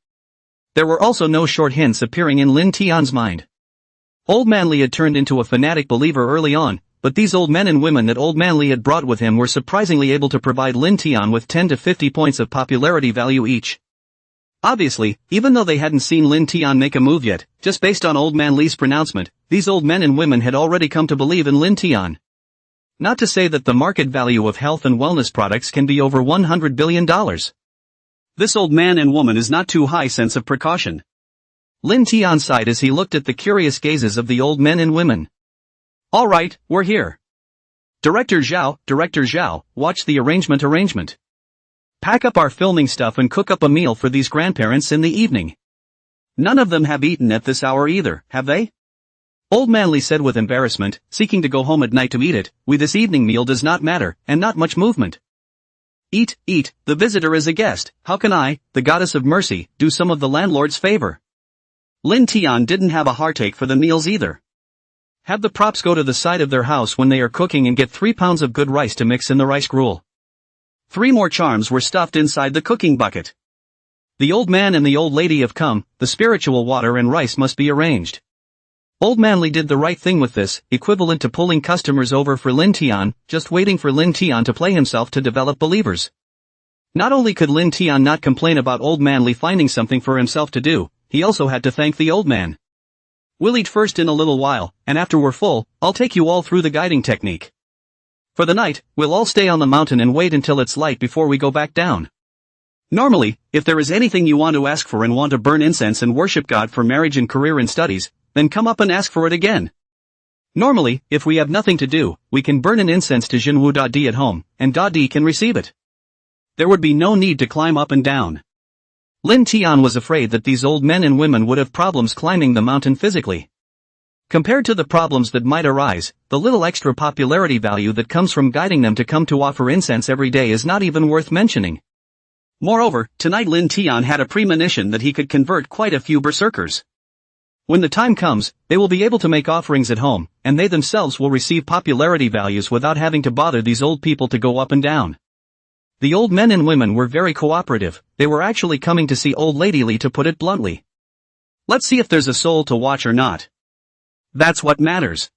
There were also no short hints appearing in Lin Tian's mind. Old Man Lee had turned into a fanatic believer early on, but these old men and women that old man Lee had brought with him were surprisingly able to provide Lin Tian with 10 to 50 points of popularity value each. Obviously, even though they hadn't seen Lin Tian make a move yet, just based on old man Lee's pronouncement, these old men and women had already come to believe in Lin Tian. Not to say that the market value of health and wellness products can be over $100 billion. This old man and woman is not too high sense of precaution. Lin Tian sighed as he looked at the curious gazes of the old men and women. All right, we're here. Director Zhao, watch the arrangement. Pack up our filming stuff and cook up a meal for these grandparents in the evening. None of them have eaten at this hour either, have they? Old man Lee said with embarrassment, seeking to go home at night to eat it. This evening meal does not matter, and not much movement. Eat, the visitor is a guest. How can I, the goddess of mercy, do some of the landlord's favor? Lin Tian didn't have a heartache for the meals either. Have the props go to the side of their house when they are cooking and get 3 pounds of good rice to mix in the rice gruel. 3 more charms were stuffed inside the cooking bucket. The old man and the old lady have come, the spiritual water and rice must be arranged. Old man Lee did the right thing with this, equivalent to pulling customers over for Lin Tian, just waiting for Lin Tian to play himself to develop believers. Not only could Lin Tian not complain about old man Lee finding something for himself to do, he also had to thank the old man. We'll eat first in a little while, and after we're full, I'll take you all through the guiding technique. For the night, we'll all stay on the mountain and wait until it's light before we go back down. Normally, if there is anything you want to ask for and want to burn incense and worship God for marriage and career and studies, then come up and ask for it again. Normally, if we have nothing to do, we can burn an incense to Jinwu Dadi at home, and Dadi can receive it. There would be no need to climb up and down. Lin Tian was afraid that these old men and women would have problems climbing the mountain physically. Compared to the problems that might arise, the little extra popularity value that comes from guiding them to come to offer incense every day is not even worth mentioning. Moreover, tonight Lin Tian had a premonition that he could convert quite a few berserkers. When the time comes, they will be able to make offerings at home, and they themselves will receive popularity values without having to bother these old people to go up and down. The old men and women were very cooperative. They were actually coming to see old Lady Lee, to put it bluntly. Let's see if there's a soul to watch or not. That's what matters.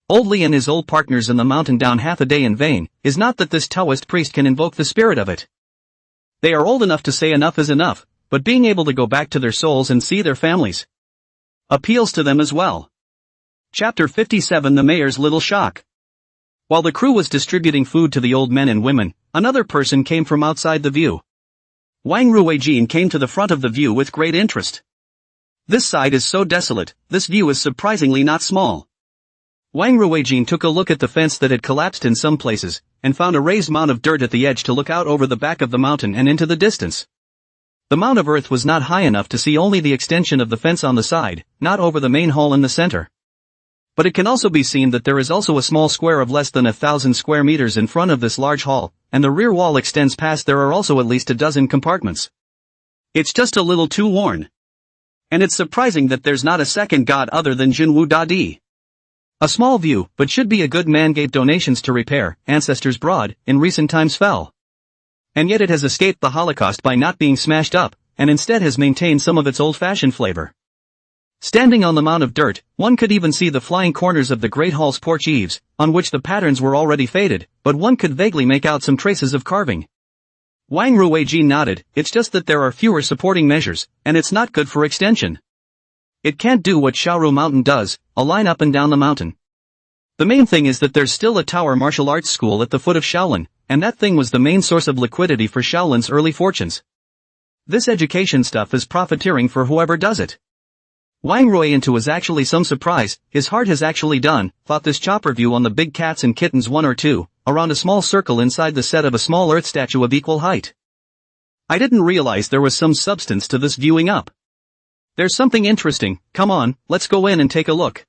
Old Lee and his old partners in the mountain down half a day in vain, is not that this Taoist priest can invoke the spirit of it. They are old enough to say enough is enough, but being able to go back to their souls and see their families appeals to them as well. Chapter 57 The Mayor's Little Shock. While the crew was distributing food to the old men and women, another person came from outside the view. Wang Ruijin came to the front of the view with great interest. This side is so desolate, this view is surprisingly not small. Wang Ruijin took a look at the fence that had collapsed in some places, and found a raised mound of dirt at the edge to look out over the back of the mountain and into the distance. The mound of earth was not high enough to see only the extension of the fence on the side, not over the main hall in the center. But it can also be seen that there is also a small square of less than 1,000 square meters in front of this large hall, and the rear wall extends past. There are also at least a dozen compartments. It's just a little too worn. And it's surprising that there's not a second god other than Jinwu Dadi. A small view, but should be a good man gave donations to repair. Ancestors broad, in recent times fell. And yet it has escaped the Holocaust by not being smashed up, and instead has maintained some of its old-fashioned flavor. Standing on the mound of dirt, one could even see the flying corners of the Great Hall's porch eaves, on which the patterns were already faded, but one could vaguely make out some traces of carving. Wang Ruijin nodded. It's just that there are fewer supporting measures, and it's not good for extension. It can't do what Shaoru Mountain does, a line up and down the mountain. The main thing is that there's still a tower martial arts school at the foot of Shaolin, and that thing was the main source of liquidity for Shaolin's early fortunes. This education stuff is profiteering for whoever does it. Wang Ruijin, to his actually some surprise, his heart has actually done, thought this chopper view on the big cats and kittens 1 or 2, around a small circle inside the set of a small earth statue of equal height. I didn't realize there was some substance to this viewing up. There's something interesting. Come on, let's go in and take a look.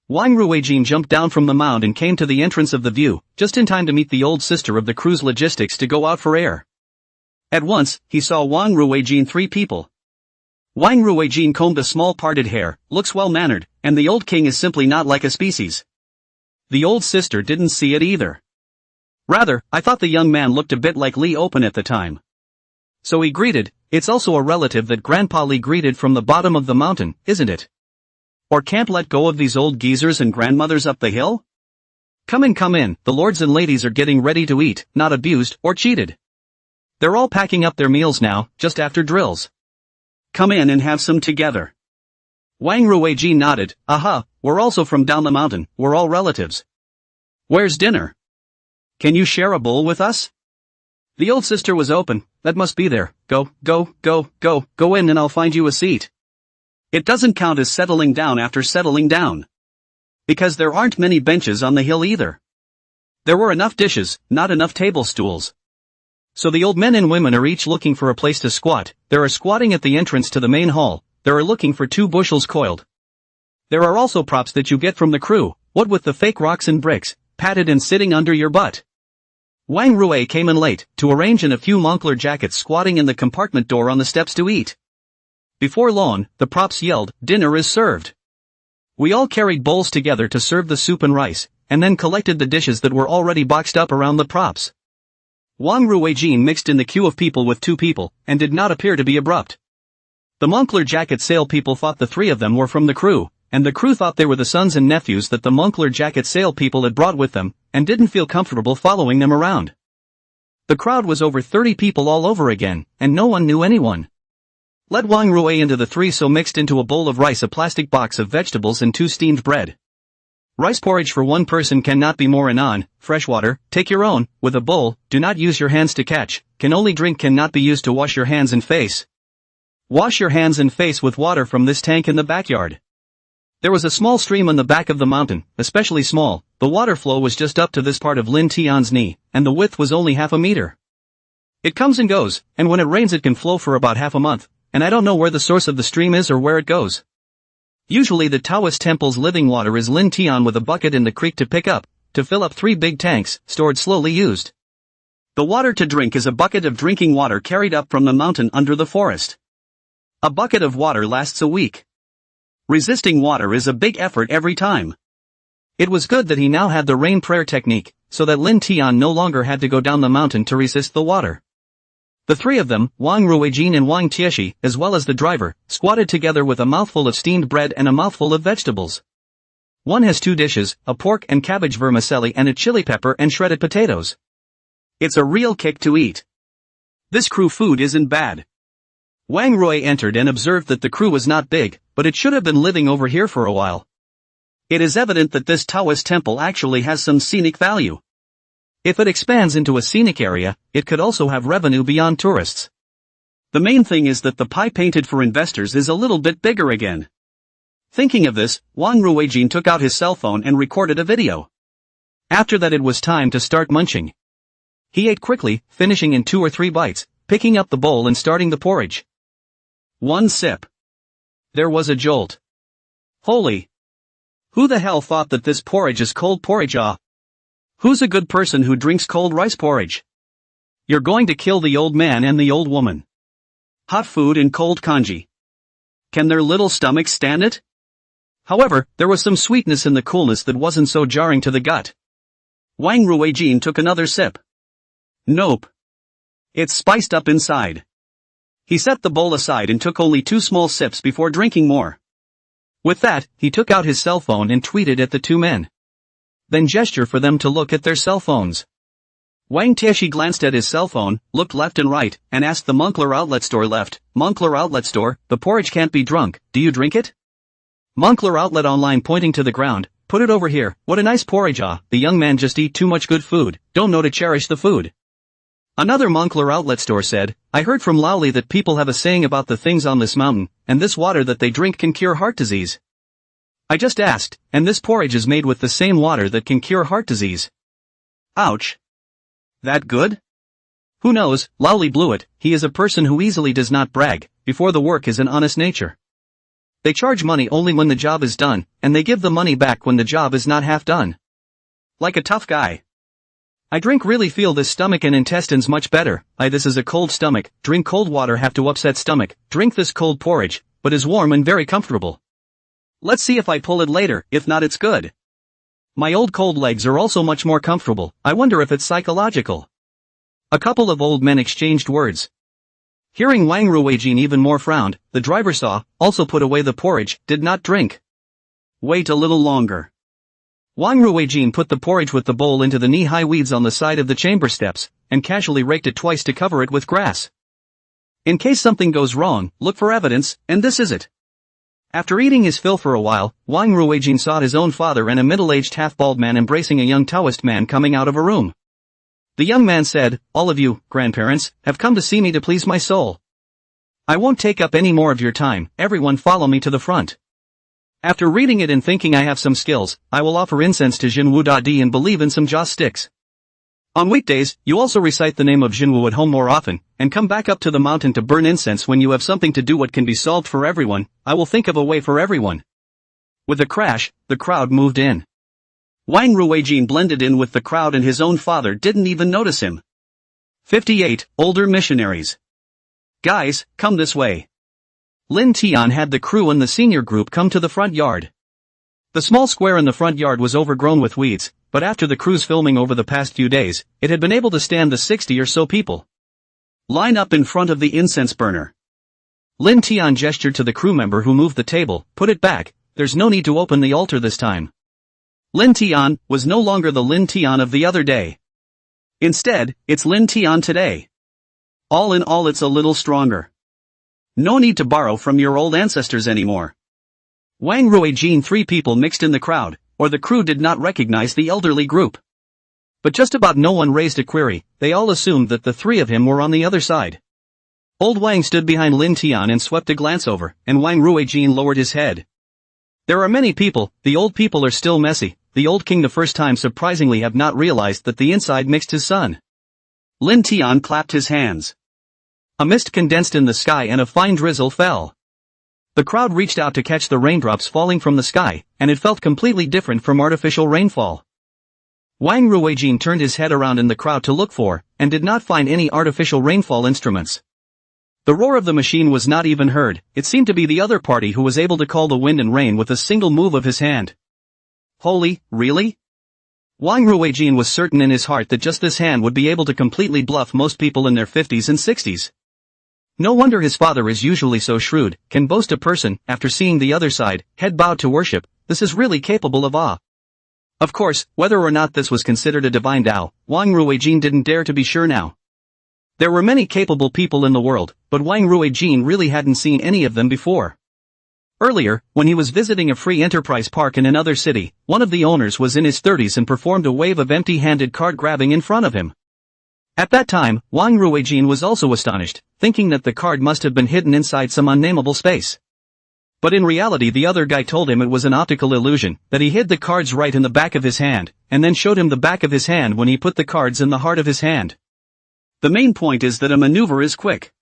Wang Ruijin jumped down from the mound and came to the entrance of the view, just in time to meet the old sister of the crew's logistics to go out for air. At once, he saw Wang Ruijin 3 people. Wang Ruijin combed a small parted hair, looks well-mannered, and the old king is simply not like a species. The old sister didn't see it either. Rather, I thought the young man looked a bit like Li Open at the time. So he greeted. It's also a relative that Grandpa Li greeted from the bottom of the mountain, isn't it? Or can't let go of these old geezers and grandmothers up the hill? Come in, the lords and ladies are getting ready to eat, not abused or cheated. They're all packing up their meals now, just after drills. Come in and have some together. Wang Ruijin nodded, aha, we're also from down the mountain, we're all relatives. Where's dinner? Can you share a bowl with us? The old sister was open, that must be there, go in and I'll find you a seat. It doesn't count as settling down after settling down. Because there aren't many benches on the hill either. There were enough dishes, not enough table stools. So the old men and women are each looking for a place to squat, there are squatting at the entrance to the main hall, there are looking for 2 bushels coiled. There are also props that you get from the crew, what with the fake rocks and bricks, padded and sitting under your butt. Wang Rui came in late, to arrange in a few Moncler jackets squatting in the compartment door on the steps to eat. Before long, the props yelled, dinner is served. We all carried bowls together to serve the soup and rice, and then collected the dishes that were already boxed up around the props. Wang Ruijin mixed in the queue of people with 2 people, and did not appear to be abrupt. The Moncler jacket sale people thought the 3 of them were from the crew, and the crew thought they were the sons and nephews that the Moncler jacket sale people had brought with them, and didn't feel comfortable following them around. The crowd was over 30 people all over again, and no one knew anyone. Let Wang Rui into the 3 so mixed into a bowl of rice, a plastic box of vegetables and 2 steamed bread. Rice porridge for 1 person cannot be more anon, fresh water, take your own, with a bowl, do not use your hands to catch, can only drink cannot be used to wash your hands and face. Wash your hands and face with water from this tank in the backyard. There was a small stream on the back of the mountain, especially small, the water flow was just up to this part of Lin Tian's knee, and the width was only half a meter. It comes and goes, and when it rains it can flow for about half a month, and I don't know where the source of the stream is or where it goes. Usually the Taoist temple's living water is Lin Tian with a bucket in the creek to pick up, to fill up 3 big tanks, stored slowly used. The water to drink is a bucket of drinking water carried up from the mountain under the forest. A bucket of water lasts a week. Resisting water is a big effort every time. It was good that he now had the rain prayer technique, so that Lin Tian no longer had to go down the mountain to resist the water. The 3 of them, Wang Ruijin and Wang Tieshi, as well as the driver, squatted together with a mouthful of steamed bread and a mouthful of vegetables. One has 2 dishes, a pork and cabbage vermicelli and a chili pepper and shredded potatoes. It's a real kick to eat. This crew food isn't bad. Wang Rui entered and observed that the crew was not big, but it should have been living over here for a while. It is evident that this Taoist temple actually has some scenic value. If it expands into a scenic area, it could also have revenue beyond tourists. The main thing is that the pie painted for investors is a little bit bigger again. Thinking of this, Wang Ruijin took out his cell phone and recorded a video. After that it was time to start munching. He ate quickly, finishing in 2 or 3 bites, picking up the bowl and starting the porridge. 1 sip. There was a jolt. Holy! Who the hell thought that this porridge is cold porridge? Who's a good person who drinks cold rice porridge? You're going to kill the old man and the old woman. Hot food and cold congee. Can their little stomachs stand it? However, there was some sweetness in the coolness that wasn't so jarring to the gut. Wang Ruijin took another sip. Nope. It's spiced up inside. He set the bowl aside and took only 2 small sips before drinking more. With that, he took out his cell phone and tweeted at the 2 men. Then gestured for them to look at their cell phones. Wang Tieshi glanced at his cell phone, looked left and right, and asked the Moncler outlet store left, Moncler outlet store, the porridge can't be drunk, do you drink it? Moncler outlet online pointing to the ground, put it over here, what a nice porridge the young man just eat too much good food, don't know to cherish the food. Another Moncler outlet store said, I heard from Laoli that people have a saying about the things on this mountain, and this water that they drink can cure heart disease. I just asked, and this porridge is made with the same water that can cure heart disease. Ouch. That good? Who knows, Laoli blew it, he is a person who easily does not brag, before the work is an honest nature. They charge money only when the job is done, and they give the money back when the job is not half done. Like a tough guy. I drink really feel this stomach and intestines much better, this is a cold stomach, drink cold water have to upset stomach, drink this cold porridge, but is warm and very comfortable. Let's see if I pull it later, if not it's good. My old cold legs are also much more comfortable, I wonder if it's psychological. A couple of old men exchanged words. Hearing Wang Ruijin even more frowned, the driver saw, also put away the porridge, did not drink. Wait a little longer. Wang Ruijin put the porridge with the bowl into the knee-high weeds on the side of the chamber steps, and casually raked it twice to cover it with grass. In case something goes wrong, look for evidence, and this is it. After eating his fill for a while, Wang Ruijin saw his own father and a middle-aged half-bald man embracing a young Taoist man coming out of a room. The young man said, "All of you, grandparents, have come to see me to please my soul. I won't take up any more of your time, everyone follow me to the front. After reading it and thinking I have some skills, I will offer incense to Jinwu Dadi and believe in some joss sticks. On weekdays, you also recite the name of Jinwu at home more often, and come back up to the mountain to burn incense when you have something to do what can be solved for everyone. I will think of a way for everyone." With a crash, the crowd moved in. Wang Ruijin blended in with the crowd and his own father didn't even notice him. 58. Older missionaries. "Guys, come this way." Lin Tian had the crew and the senior group come to the front yard. The small square in the front yard was overgrown with weeds, but after the crew's filming over the past few days, it had been able to stand the 60 or so people. "Line up in front of the incense burner." Lin Tian gestured to the crew member who moved the table, "Put it back, there's no need to open the altar this time." Lin Tian was no longer the Lin Tian of the other day. Instead, it's Lin Tian today. All in all, it's a little stronger. No need to borrow from your old ancestors anymore. Wang Ruijin, 3 people mixed in the crowd, or the crew did not recognize the elderly group. But just about no one raised a query, they all assumed that the 3 of him were on the other side. Old Wang stood behind Lin Tian and swept a glance over, and Wang Ruijin lowered his head. There are many people, the old people are still messy, the old king the first time surprisingly have not realized that the inside mixed his son. Lin Tian clapped his hands. A mist condensed in the sky and a fine drizzle fell. The crowd reached out to catch the raindrops falling from the sky, and it felt completely different from artificial rainfall. Wang Ruijin turned his head around in the crowd to look for, and did not find any artificial rainfall instruments. The roar of the machine was not even heard, it seemed to be the other party who was able to call the wind and rain with a single move of his hand. Holy, really? Wang Ruijin was certain in his heart that just this hand would be able to completely bluff most people in their 50s and 60s. No wonder his father is usually so shrewd, can boast a person, after seeing the other side, head bowed to worship, this is really capable of awe. Of course, whether or not this was considered a divine Tao, Wang Ruijin didn't dare to be sure now. There were many capable people in the world, but Wang Ruijin really hadn't seen any of them before. Earlier, when he was visiting a free enterprise park in another city, one of the owners was in his 30s and performed a wave of empty-handed card grabbing in front of him. At that time, Wang Ruijin was also astonished, thinking that the card must have been hidden inside some unnameable space. But in reality the other guy told him it was an optical illusion, that he hid the cards right in the back of his hand, and then showed him the back of his hand when he put the cards in the heart of his hand. The main point is that a maneuver is quick.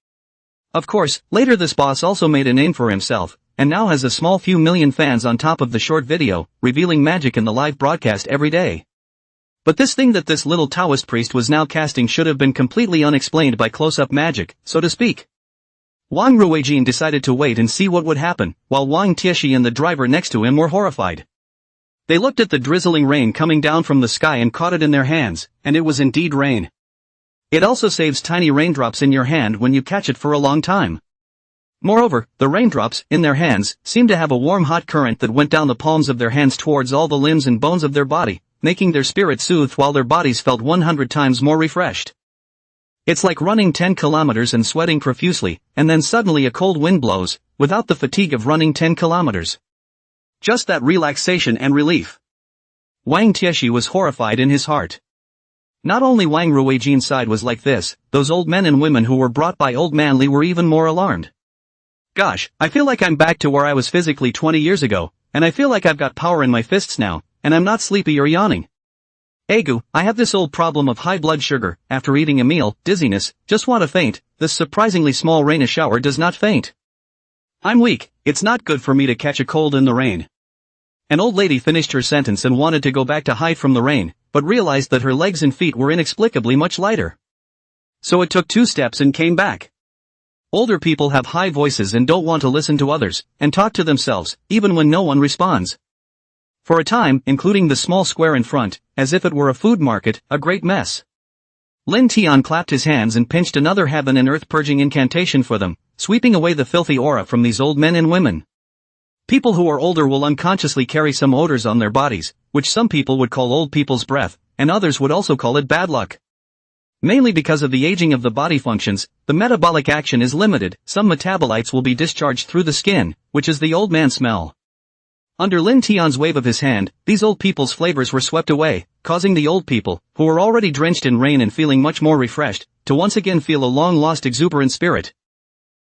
Of course, later this boss also made a name for himself, and now has a small few million fans on top of the short video, revealing magic in the live broadcast every day. But this thing that this little Taoist priest was now casting should have been completely unexplained by close-up magic, so to speak. Wang Ruijin decided to wait and see what would happen, while Wang Tieshi and the driver next to him were horrified. They looked at the drizzling rain coming down from the sky and caught it in their hands, and it was indeed rain. It also saves tiny raindrops in your hand when you catch it for a long time. Moreover, the raindrops, in their hands, seemed to have a warm hot current that went down the palms of their hands towards all the limbs and bones of their body, making their spirit soothed while their bodies felt 100 times more refreshed. It's like running 10 kilometers and sweating profusely, and then suddenly a cold wind blows, without the fatigue of running 10 kilometers. Just that relaxation and relief. Wang Tieshi was horrified in his heart. Not only Wang Ruijin's side was like this, those old men and women who were brought by Old Man Li were even more alarmed. Gosh, I feel like I'm back to where I was physically 20 years ago, and I feel like I've got power in my fists now, and I'm not sleepy or yawning. Egu, I have this old problem of high blood sugar, after eating a meal, dizziness, just want to faint, this surprisingly small rain a shower does not faint. I'm weak, it's not good for me to catch a cold in the rain. An old lady finished her sentence and wanted to go back to hide from the rain, but realized that her legs and feet were inexplicably much lighter. So it took 2 steps and came back. Older people have high voices and don't want to listen to others, and talk to themselves, even when no one responds. For a time, including the small square in front, as if it were a food market, a great mess. Lin Tian clapped his hands and pinched another heaven and earth purging incantation for them, sweeping away the filthy aura from these old men and women. People who are older will unconsciously carry some odors on their bodies, which some people would call old people's breath, and others would also call it bad luck. Mainly because of the aging of the body functions, the metabolic action is limited. Some metabolites will be discharged through the skin, which is the old man smell. Under Lin Tian's wave of his hand, these old people's flavors were swept away, causing the old people, who were already drenched in rain and feeling much more refreshed, to once again feel a long-lost exuberant spirit.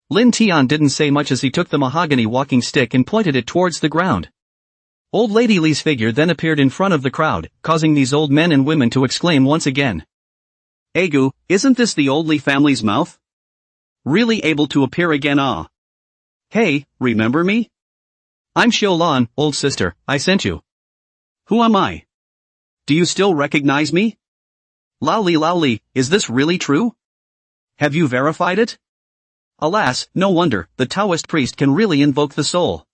Lin Tian didn't say much as he took the mahogany walking stick and pointed it towards the ground. Old Lady Li's figure then appeared in front of the crowd, causing these old men and women to exclaim once again. Egu, isn't this the old Li family's mouth? Really able to appear again? Ah. Hey, remember me? I'm Xiaolan, old sister, I sent you. Who am I? Do you still recognize me? Lao Li, is this really true? Have you verified it? Alas, no wonder, the Taoist priest can really invoke the soul.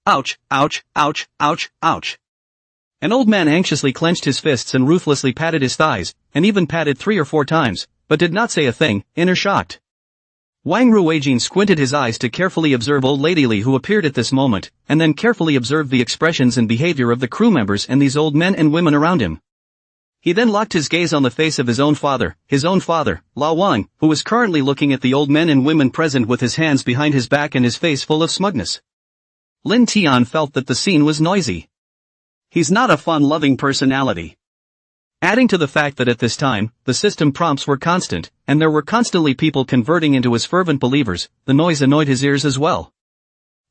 Ouch, ouch, ouch, ouch, ouch. An old man anxiously clenched his fists and ruthlessly patted his thighs, and even patted 3 or 4 times, but did not say a thing, inner shocked. Wang Ruijin squinted his eyes to carefully observe old Lady Li, who appeared at this moment, and then carefully observed the expressions and behavior of the crew members and these old men and women around him. He then locked his gaze on the face of his own father, Lao Wang, who was currently looking at the old men and women present with his hands behind his back and his face full of smugness. Lin Tian felt that the scene was noisy. He's not a fun-loving personality. Adding to the fact that at this time, the system prompts were constant, and there were constantly people converting into his fervent believers, the noise annoyed his ears as well.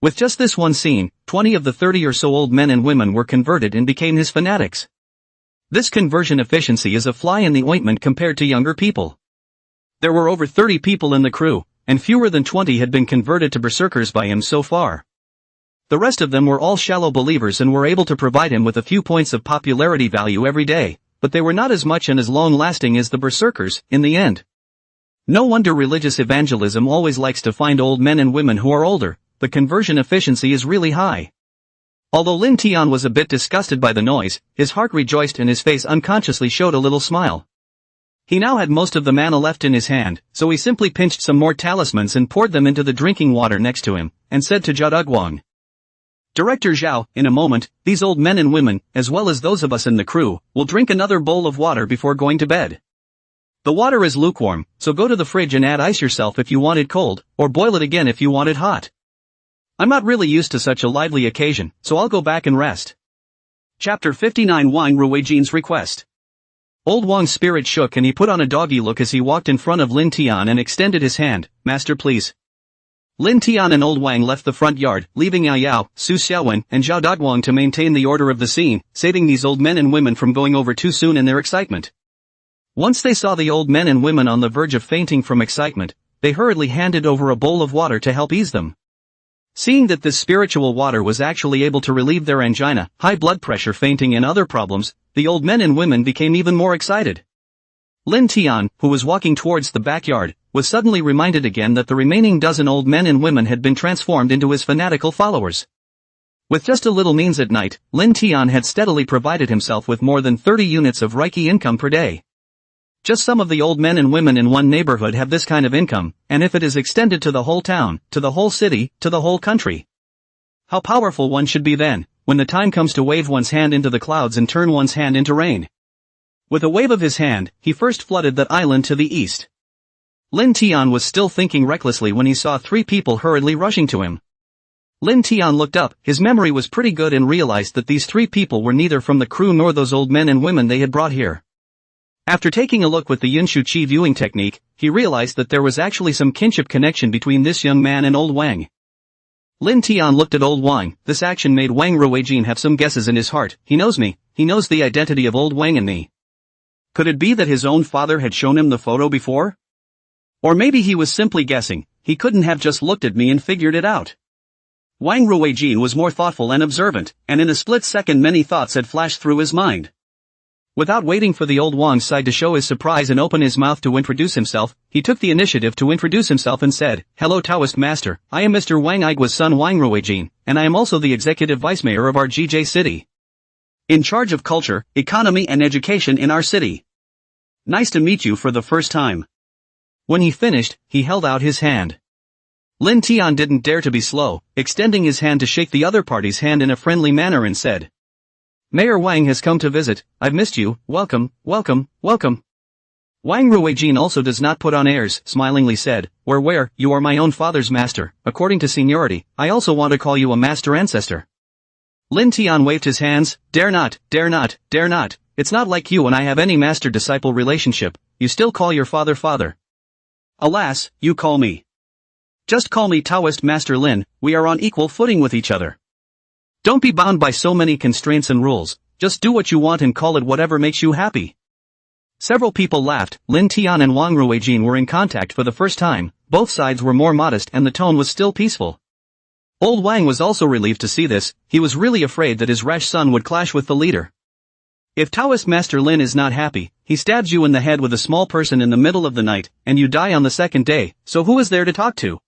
With just this one scene, 20 of the 30 or so old men and women were converted and became his fanatics. This conversion efficiency is a fly in the ointment compared to younger people. There were over 30 people in the crew, and fewer than 20 had been converted to berserkers by him so far. The rest of them were all shallow believers and were able to provide him with a few points of popularity value every day, but they were not as much and as long-lasting as the berserkers, in the end. No wonder religious evangelism always likes to find old men and women who are older. The conversion efficiency is really high. Although Lin Tian was a bit disgusted by the noise, his heart rejoiced and his face unconsciously showed a little smile. He now had most of the mana left in his hand, so he simply pinched some more talismans and poured them into the drinking water next to him, and said to Zhao Dugwang. Director Zhao, in a moment, these old men and women, as well as those of us in the crew, will drink another bowl of water before going to bed. The water is lukewarm, so go to the fridge and add ice yourself if you want it cold, or boil it again if you want it hot. I'm not really used to such a lively occasion, so I'll go back and rest. Chapter 59 Wang Ruijin's request. Old Wang's spirit shook and he put on a doggy look as he walked in front of Lin Tian and extended his hand. Master, please. Lin Tian and Old Wang left the front yard, leaving Yaoyao, Su Xiaowen, and Zhao Dogwang to maintain the order of the scene, saving these old men and women from going over too soon in their excitement. Once they saw the old men and women on the verge of fainting from excitement, they hurriedly handed over a bowl of water to help ease them. Seeing that this spiritual water was actually able to relieve their angina, high blood pressure, fainting and other problems, the old men and women became even more excited. Lin Tian, who was walking towards the backyard, was suddenly reminded again that the remaining dozen old men and women had been transformed into his fanatical followers. With just a little means at night, Lin Tian had steadily provided himself with more than 30 units of Reiki income per day. Just some of the old men and women in one neighborhood have this kind of income, and if it is extended to the whole town, to the whole city, to the whole country. How powerful one should be then, when the time comes to wave one's hand into the clouds and turn one's hand into rain. With a wave of his hand, he first flooded that island to the east. Lin Tian was still thinking recklessly when he saw 3 people hurriedly rushing to him. Lin Tian looked up, his memory was pretty good, and realized that these 3 people were neither from the crew nor those old men and women they had brought here. After taking a look with the Yunshu Qi viewing technique, he realized that there was actually some kinship connection between this young man and old Wang. Lin Tian looked at old Wang. This action made Wang Ruijin have some guesses in his heart. He knows me, he knows the identity of old Wang and me. Could it be that his own father had shown him the photo before? Or maybe he was simply guessing, he couldn't have just looked at me and figured it out. Wang Ruijin was more thoughtful and observant, and in a split second many thoughts had flashed through his mind. Without waiting for the old Wang's side to show his surprise and open his mouth to introduce himself, he took the initiative to introduce himself and said, "Hello Taoist master, I am Mr. Wang Igwa's son Wang Ruijin, and I am also the executive vice mayor of our GJ city. In charge of culture, economy and education in our city. Nice to meet you for the first time." When he finished, he held out his hand. Lin Tian didn't dare to be slow, extending his hand to shake the other party's hand in a friendly manner and said, Mayor Wang has come to visit, I've missed you, welcome, welcome, welcome. Wang Ruijin also does not put on airs, smilingly said, where, you are my own father's master, according to seniority, I also want to call you a master ancestor. Lin Tian waved his hands, dare not, dare not, dare not, it's not like you and I have any master-disciple relationship, you still call your father father. Alas, you call me. Just call me Taoist Master Lin, we are on equal footing with each other. Don't be bound by so many constraints and rules, just do what you want and call it whatever makes you happy. Several people laughed. Lin Tian and Wang Ruijin were in contact for the first time, both sides were more modest and the tone was still peaceful. Old Wang was also relieved to see this, he was really afraid that his rash son would clash with the leader. If Taoist Master Lin is not happy, he stabs you in the head with a small person in the middle of the night, and you die on the second day, so who is there to talk to?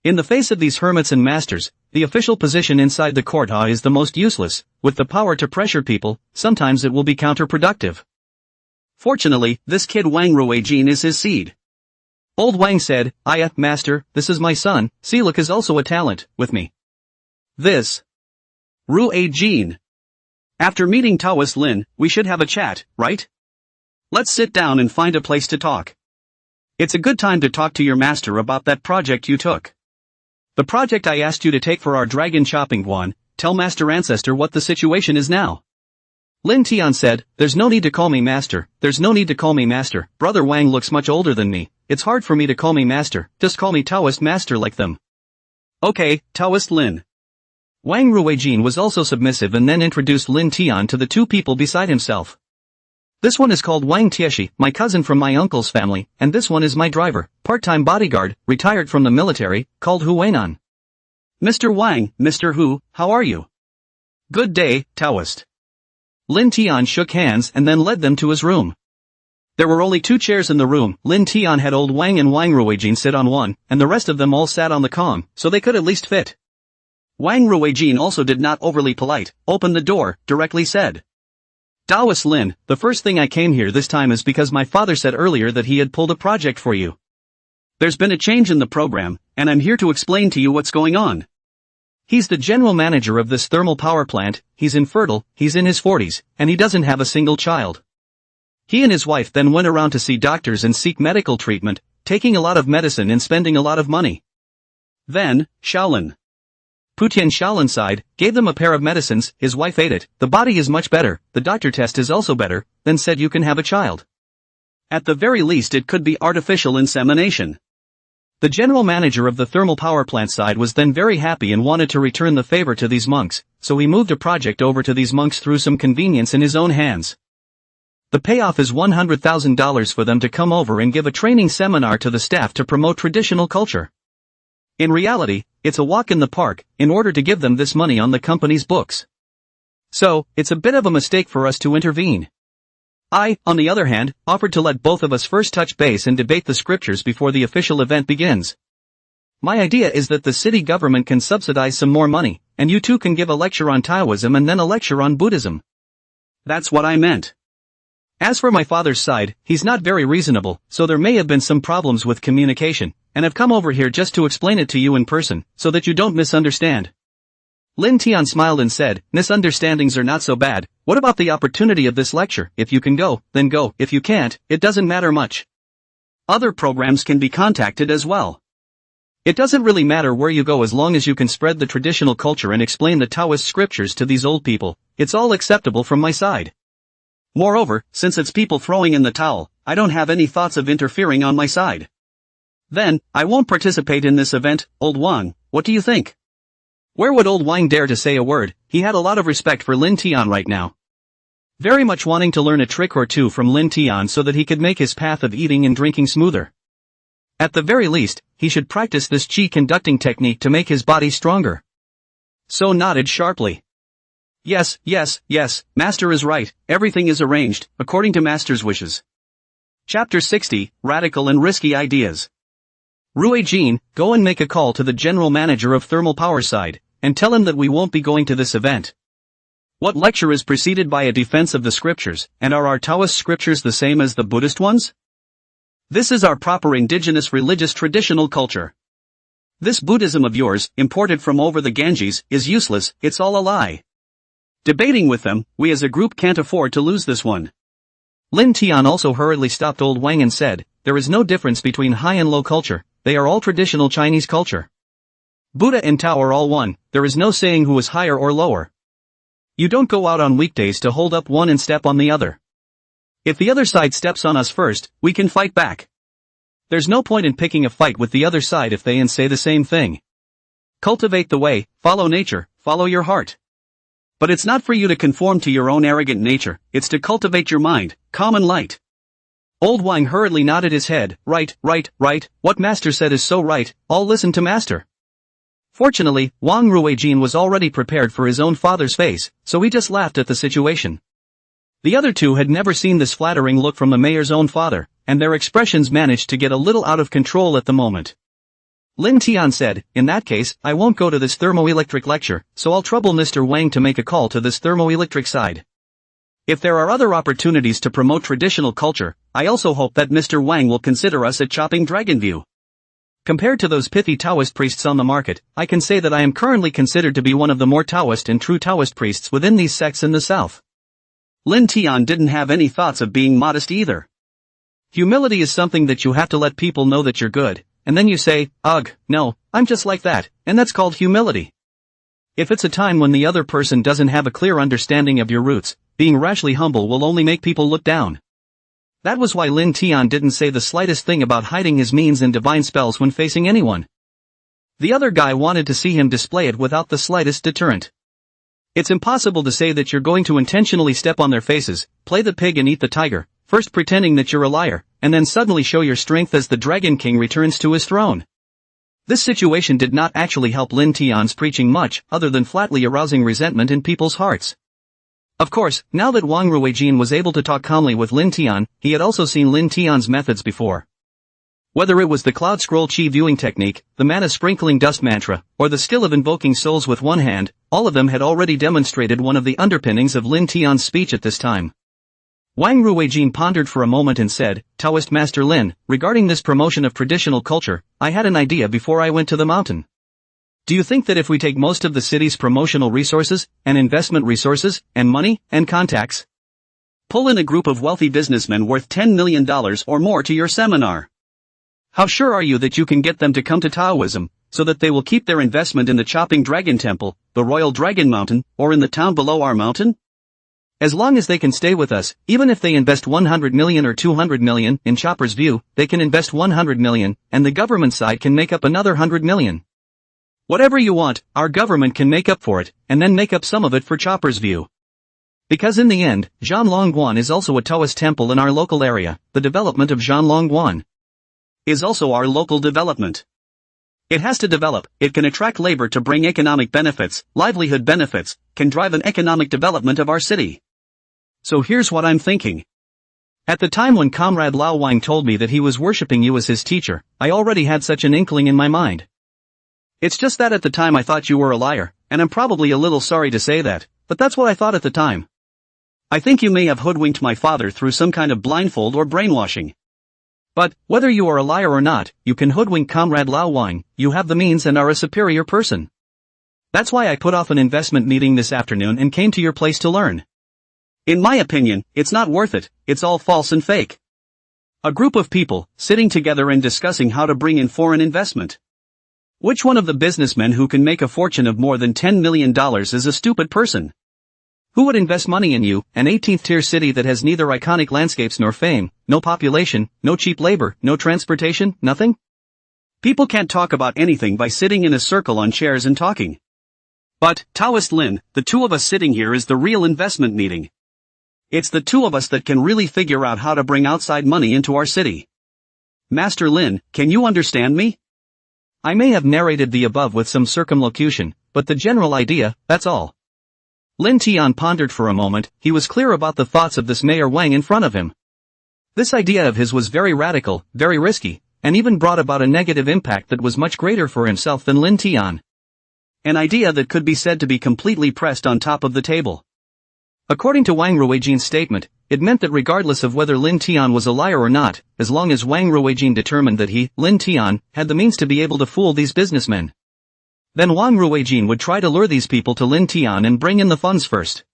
In the face of these hermits and masters, the official position inside the court is the most useless, with the power to pressure people, sometimes it will be counterproductive. Fortunately, this kid Wang Ruijin is his seed. Old Wang said, Master, this is my son, Siluk is also a talent, with me. This. Ruijin. After meeting Taoist Lin, we should have a chat, right? Let's sit down and find a place to talk. It's a good time to talk to your master about that project you took. The project I asked you to take for our dragon chopping one, tell Master Ancestor what the situation is now. Lin Tian said, there's no need to call me master, there's no need to call me master, brother Wang looks much older than me, it's hard for me to call me master, just call me Taoist master like them. Okay, Taoist Lin. Wang Ruijin was also submissive and then introduced Lin Tian to the two people beside himself. This one is called Wang Tieshi, my cousin from my uncle's family, and this one is my driver, part-time bodyguard, retired from the military, called Hu Weinan. Mr. Wang, Mr. Hu, how are you? Good day, Taoist. Lin Tian shook hands and then led them to his room. There were only 2 chairs in the room. Lin Tian had old Wang and Wang Ruijin sit on one, and the rest of them all sat on the calm, so they could at least fit. Wang Ruijin also did not overly polite, opened the door, directly said. Taoist Lin, the first thing I came here this time is because my father said earlier that he had pulled a project for you. There's been a change in the program, and I'm here to explain to you what's going on. He's the general manager of this thermal power plant, he's infertile, he's in his 40s, and he doesn't have a single child. He and his wife then went around to see doctors and seek medical treatment, taking a lot of medicine and spending a lot of money. Then, Shaolin Putian Shaolin sighed, gave them a pair of medicines, his wife ate it, the body is much better, the doctor test is also better, then said you can have a child. At the very least it could be artificial insemination. The general manager of the thermal power plant side was then very happy and wanted to return the favor to these monks, so he moved a project over to these monks through some convenience in his own hands. The payoff is $100,000 for them to come over and give a training seminar to the staff to promote traditional culture. In reality, it's a walk in the park, in order to give them this money on the company's books. So, it's a bit of a mistake for us to intervene. I, on the other hand, offered to let both of us first touch base and debate the scriptures before the official event begins. My idea is that the city government can subsidize some more money, and you two can give a lecture on Taoism and then a lecture on Buddhism. That's what I meant. As for my father's side, he's not very reasonable, so there may have been some problems with communication, and I've come over here just to explain it to you in person, so that you don't misunderstand. Lin Tian smiled and said, misunderstandings are not so bad, what about the opportunity of this lecture? If you can go, then go, if you can't, it doesn't matter much. Other programs can be contacted as well. It doesn't really matter where you go as long as you can spread the traditional culture and explain the Taoist scriptures to these old people, it's all acceptable from my side. Moreover, since it's people throwing in the towel, I don't have any thoughts of interfering on my side. Then, I won't participate in this event, old Wang, what do you think? Where would old Wang dare to say a word? He had a lot of respect for Lin Tian right now. Very much wanting to learn a trick or two from Lin Tian so that he could make his path of eating and drinking smoother. At the very least, he should practice this qi conducting technique to make his body stronger. So nodded sharply. Yes, Master is right, everything is arranged, according to Master's wishes. Chapter 60, Radical and Risky Ideas. Ruijin, go and make a call to the general manager of thermal power side, and tell him that we won't be going to this event. What lecture is preceded by a defense of the scriptures, and are our Taoist scriptures the same as the Buddhist ones? This is our proper indigenous religious traditional culture. This Buddhism of yours, imported from over the Ganges, is useless, it's all a lie. Debating with them, we as a group can't afford to lose this one. Lin Tian also hurriedly stopped old Wang and said, there is no difference between high and low culture, they are all traditional Chinese culture. Buddha and Tao are all one, there is no saying who is higher or lower. You don't go out on weekdays to hold up one and step on the other. If the other side steps on us first, we can fight back. There's no point in picking a fight with the other side if they say the same thing. Cultivate the way, follow nature, follow your heart. But it's not for you to conform to your own arrogant nature, it's to cultivate your mind, calm and light. Old Wang hurriedly nodded his head, right, what master said is so right, all listen to master. Fortunately, Wang Ruijin was already prepared for his own father's face, so he just laughed at the situation. The other two had never seen this flattering look from the mayor's own father, and their expressions managed to get a little out of control at the moment. Lin Tian said, in that case, I won't go to this thermoelectric lecture, so I'll trouble Mr. Wang to make a call to this thermoelectric side. If there are other opportunities to promote traditional culture, I also hope that Mr. Wang will consider us at Chopping Dragon View. Compared to those pithy Taoist priests on the market, I can say that I am currently considered to be one of the more Taoist and true Taoist priests within these sects in the south. Lin Tian didn't have any thoughts of being modest either. Humility is something that you have to let people know that you're good, and then you say, ugh, no, I'm just like that, and that's called humility. If it's a time when the other person doesn't have a clear understanding of your roots, being rashly humble will only make people look down. That was why Lin Tian didn't say the slightest thing about hiding his means and divine spells when facing anyone. The other guy wanted to see him display it without the slightest deterrent. It's impossible to say that you're going to intentionally step on their faces, play the pig and eat the tiger, first pretending that you're a liar, and then suddenly show your strength as the Dragon King returns to his throne. This situation did not actually help Lin Tian's preaching much, other than flatly arousing resentment in people's hearts. Of course, now that Wang Ruijin was able to talk calmly with Lin Tian, he had also seen Lin Tian's methods before. Whether it was the cloud scroll chi viewing technique, the mana sprinkling dust mantra, or the skill of invoking souls with one hand, all of them had already demonstrated one of the underpinnings of Lin Tian's speech at this time. Wang Ruijin pondered for a moment and said, Taoist Master Lin, regarding this promotion of traditional culture, I had an idea before I went to the mountain. Do you think that if we take most of the city's promotional resources, and investment resources, and money, and contacts, pull in a group of wealthy businessmen worth $10 million or more to your seminar? How sure are you that you can get them to come to Taoism, so that they will keep their investment in the Chopping Dragon Temple, the Royal Dragon Mountain, or in the town below our mountain? As long as they can stay with us, even if they invest 100 million or 200 million, in Chopper's view, they can invest 100 million, and the government side can make up another 100 million. Whatever you want, our government can make up for it, and then make up some of it for Chopper's view. Because in the end, Zhanlongguan is also a Taoist temple in our local area, the development of Zhanlongguan is also our local development. It has to develop, it can attract labor to bring economic benefits, livelihood benefits, can drive an economic development of our city. So here's what I'm thinking. At the time when Comrade Lao Wang told me that he was worshipping you as his teacher, I already had such an inkling in my mind. It's just that at the time I thought you were a liar, and I'm probably a little sorry to say that, but that's what I thought at the time. I think you may have hoodwinked my father through some kind of blindfold or brainwashing. But, whether you are a liar or not, you can hoodwink Comrade Lao Wang, you have the means and are a superior person. That's why I put off an investment meeting this afternoon and came to your place to learn. In my opinion, it's not worth it, it's all false and fake. A group of people, sitting together and discussing how to bring in foreign investment. Which one of the businessmen who can make a fortune of more than $10 million is a stupid person? Who would invest money in you, an 18th-tier city that has neither iconic landscapes nor fame, no population, no cheap labor, no transportation, nothing? People can't talk about anything by sitting in a circle on chairs and talking. But, Taoist Lin, the two of us sitting here is the real investment meeting. It's the two of us that can really figure out how to bring outside money into our city. Master Lin, can you understand me? I may have narrated the above with some circumlocution, but the general idea, that's all. Lin Tian pondered for a moment, he was clear about the thoughts of this Mayor Wang in front of him. This idea of his was very radical, very risky, and even brought about a negative impact that was much greater for himself than Lin Tian. An idea that could be said to be completely pressed on top of the table. According to Wang Ruijin's statement, it meant that regardless of whether Lin Tian was a liar or not, as long as Wang Ruijin determined that he, Lin Tian, had the means to be able to fool these businessmen, then Wang Ruijin would try to lure these people to Lin Tian and bring in the funds first.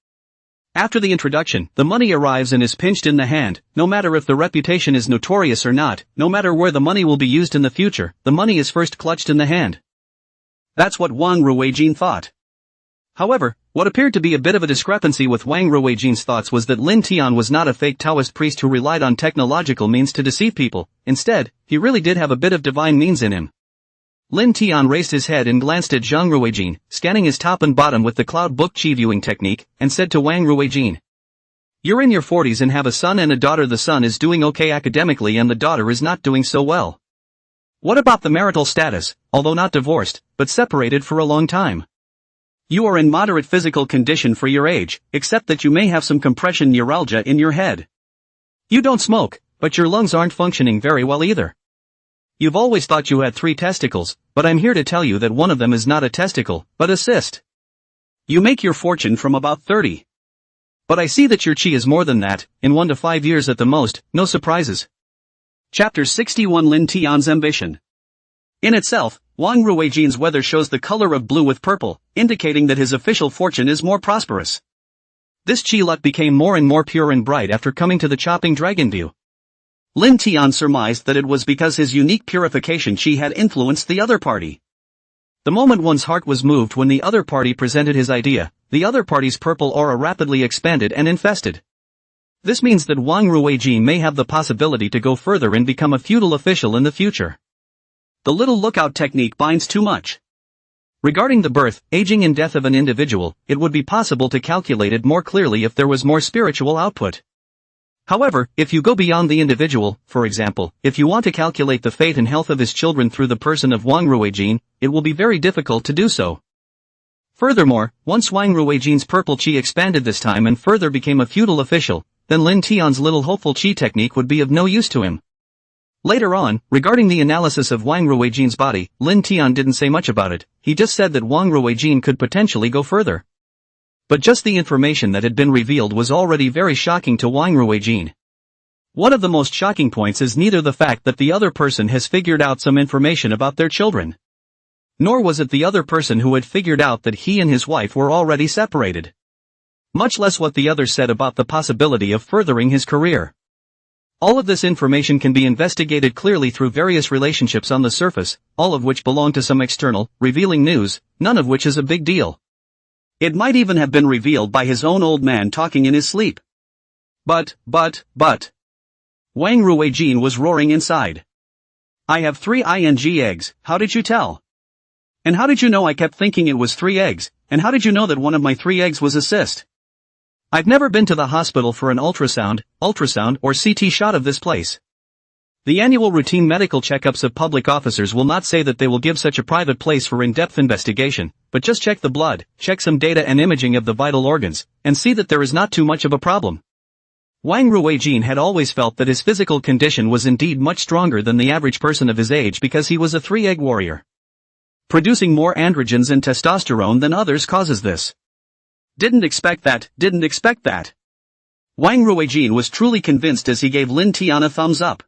After the introduction, the money arrives and is pinched in the hand, no matter if the reputation is notorious or not, no matter where the money will be used in the future, the money is first clutched in the hand. That's what Wang Ruijin thought. However, what appeared to be a bit of a discrepancy with Wang Ruijin's thoughts was that Lin Tian was not a fake Taoist priest who relied on technological means to deceive people. Instead, he really did have a bit of divine means in him. Lin Tian raised his head and glanced at Zhang Ruijin, scanning his top and bottom with the cloud book chi viewing technique, and said to Wang Ruijin, "You're in your 40s and have a son and a daughter. The son is doing okay academically and the daughter is not doing so well. What about the marital status, although not divorced, but separated for a long time? You are in moderate physical condition for your age, except that you may have some compression neuralgia in your head. You don't smoke, but your lungs aren't functioning very well either. You've always thought you had 3 testicles, but I'm here to tell you that one of them is not a testicle, but a cyst. You make your fortune from about 30. But I see that your chi is more than that, in 1 to 5 years at the most, no surprises." Chapter 61 Lin Tian's Ambition. In itself, Wang Ruijin's weather shows the color of blue with purple, indicating that his official fortune is more prosperous. This chi luck became more and more pure and bright after coming to the chopping dragon view. Lin Tian surmised that it was because his unique purification chi had influenced the other party. The moment one's heart was moved when the other party presented his idea, the other party's purple aura rapidly expanded and infested. This means that Wang Ruijin may have the possibility to go further and become a feudal official in the future. The little lookout technique binds too much. Regarding the birth, aging and death of an individual, it would be possible to calculate it more clearly if there was more spiritual output. However, if you go beyond the individual, for example, if you want to calculate the fate and health of his children through the person of Wang Ruijin, it will be very difficult to do so. Furthermore, once Wang Ruijin's purple chi expanded this time and further became a feudal official, then Lin Tian's little hopeful chi technique would be of no use to him. Later on, regarding the analysis of Wang Ruijin's body, Lin Tian didn't say much about it, he just said that Wang Ruijin could potentially go further. But just the information that had been revealed was already very shocking to Wang Ruijin. One of the most shocking points is neither the fact that the other person has figured out some information about their children, nor was it the other person who had figured out that he and his wife were already separated. Much less what the other said about the possibility of furthering his career. All of this information can be investigated clearly through various relationships on the surface, all of which belong to some external, revealing news, none of which is a big deal. It might even have been revealed by his own old man talking in his sleep. But. Wang Ruijin was roaring inside. "I have 3 ing eggs, how did you tell? And how did you know I kept thinking it was 3 eggs, and how did you know that one of my 3 eggs was a cyst? I've never been to the hospital for an ultrasound or CT shot of this place. The annual routine medical checkups of public officers will not say that they will give such a private place for in-depth investigation, but just check the blood, check some data and imaging of the vital organs, and see that there is not too much of a problem." Wang Ruijin had always felt that his physical condition was indeed much stronger than the average person of his age because he was a 3-egg warrior. Producing more androgens and testosterone than others causes this. Didn't expect that. Wang Ruijin was truly convinced as he gave Lin Tian a thumbs up.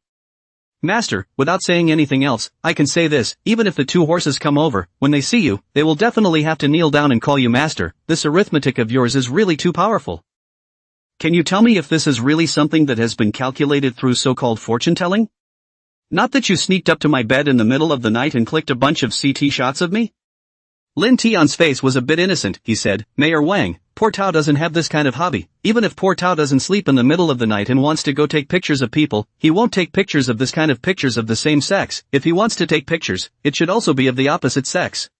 "Master, without saying anything else, I can say this, even if the 2 horses come over, when they see you, they will definitely have to kneel down and call you master. This arithmetic of yours is really too powerful. Can you tell me if this is really something that has been calculated through so-called fortune-telling? Not that you sneaked up to my bed in the middle of the night and clicked a bunch of CT shots of me?" Lin Tian's face was a bit innocent, he said, "Mayor Wang, poor Tao doesn't have this kind of hobby. Even if poor Tao doesn't sleep in the middle of the night and wants to go take pictures of people, he won't take pictures of this kind of pictures of the same sex. If he wants to take pictures, it should also be of the opposite sex."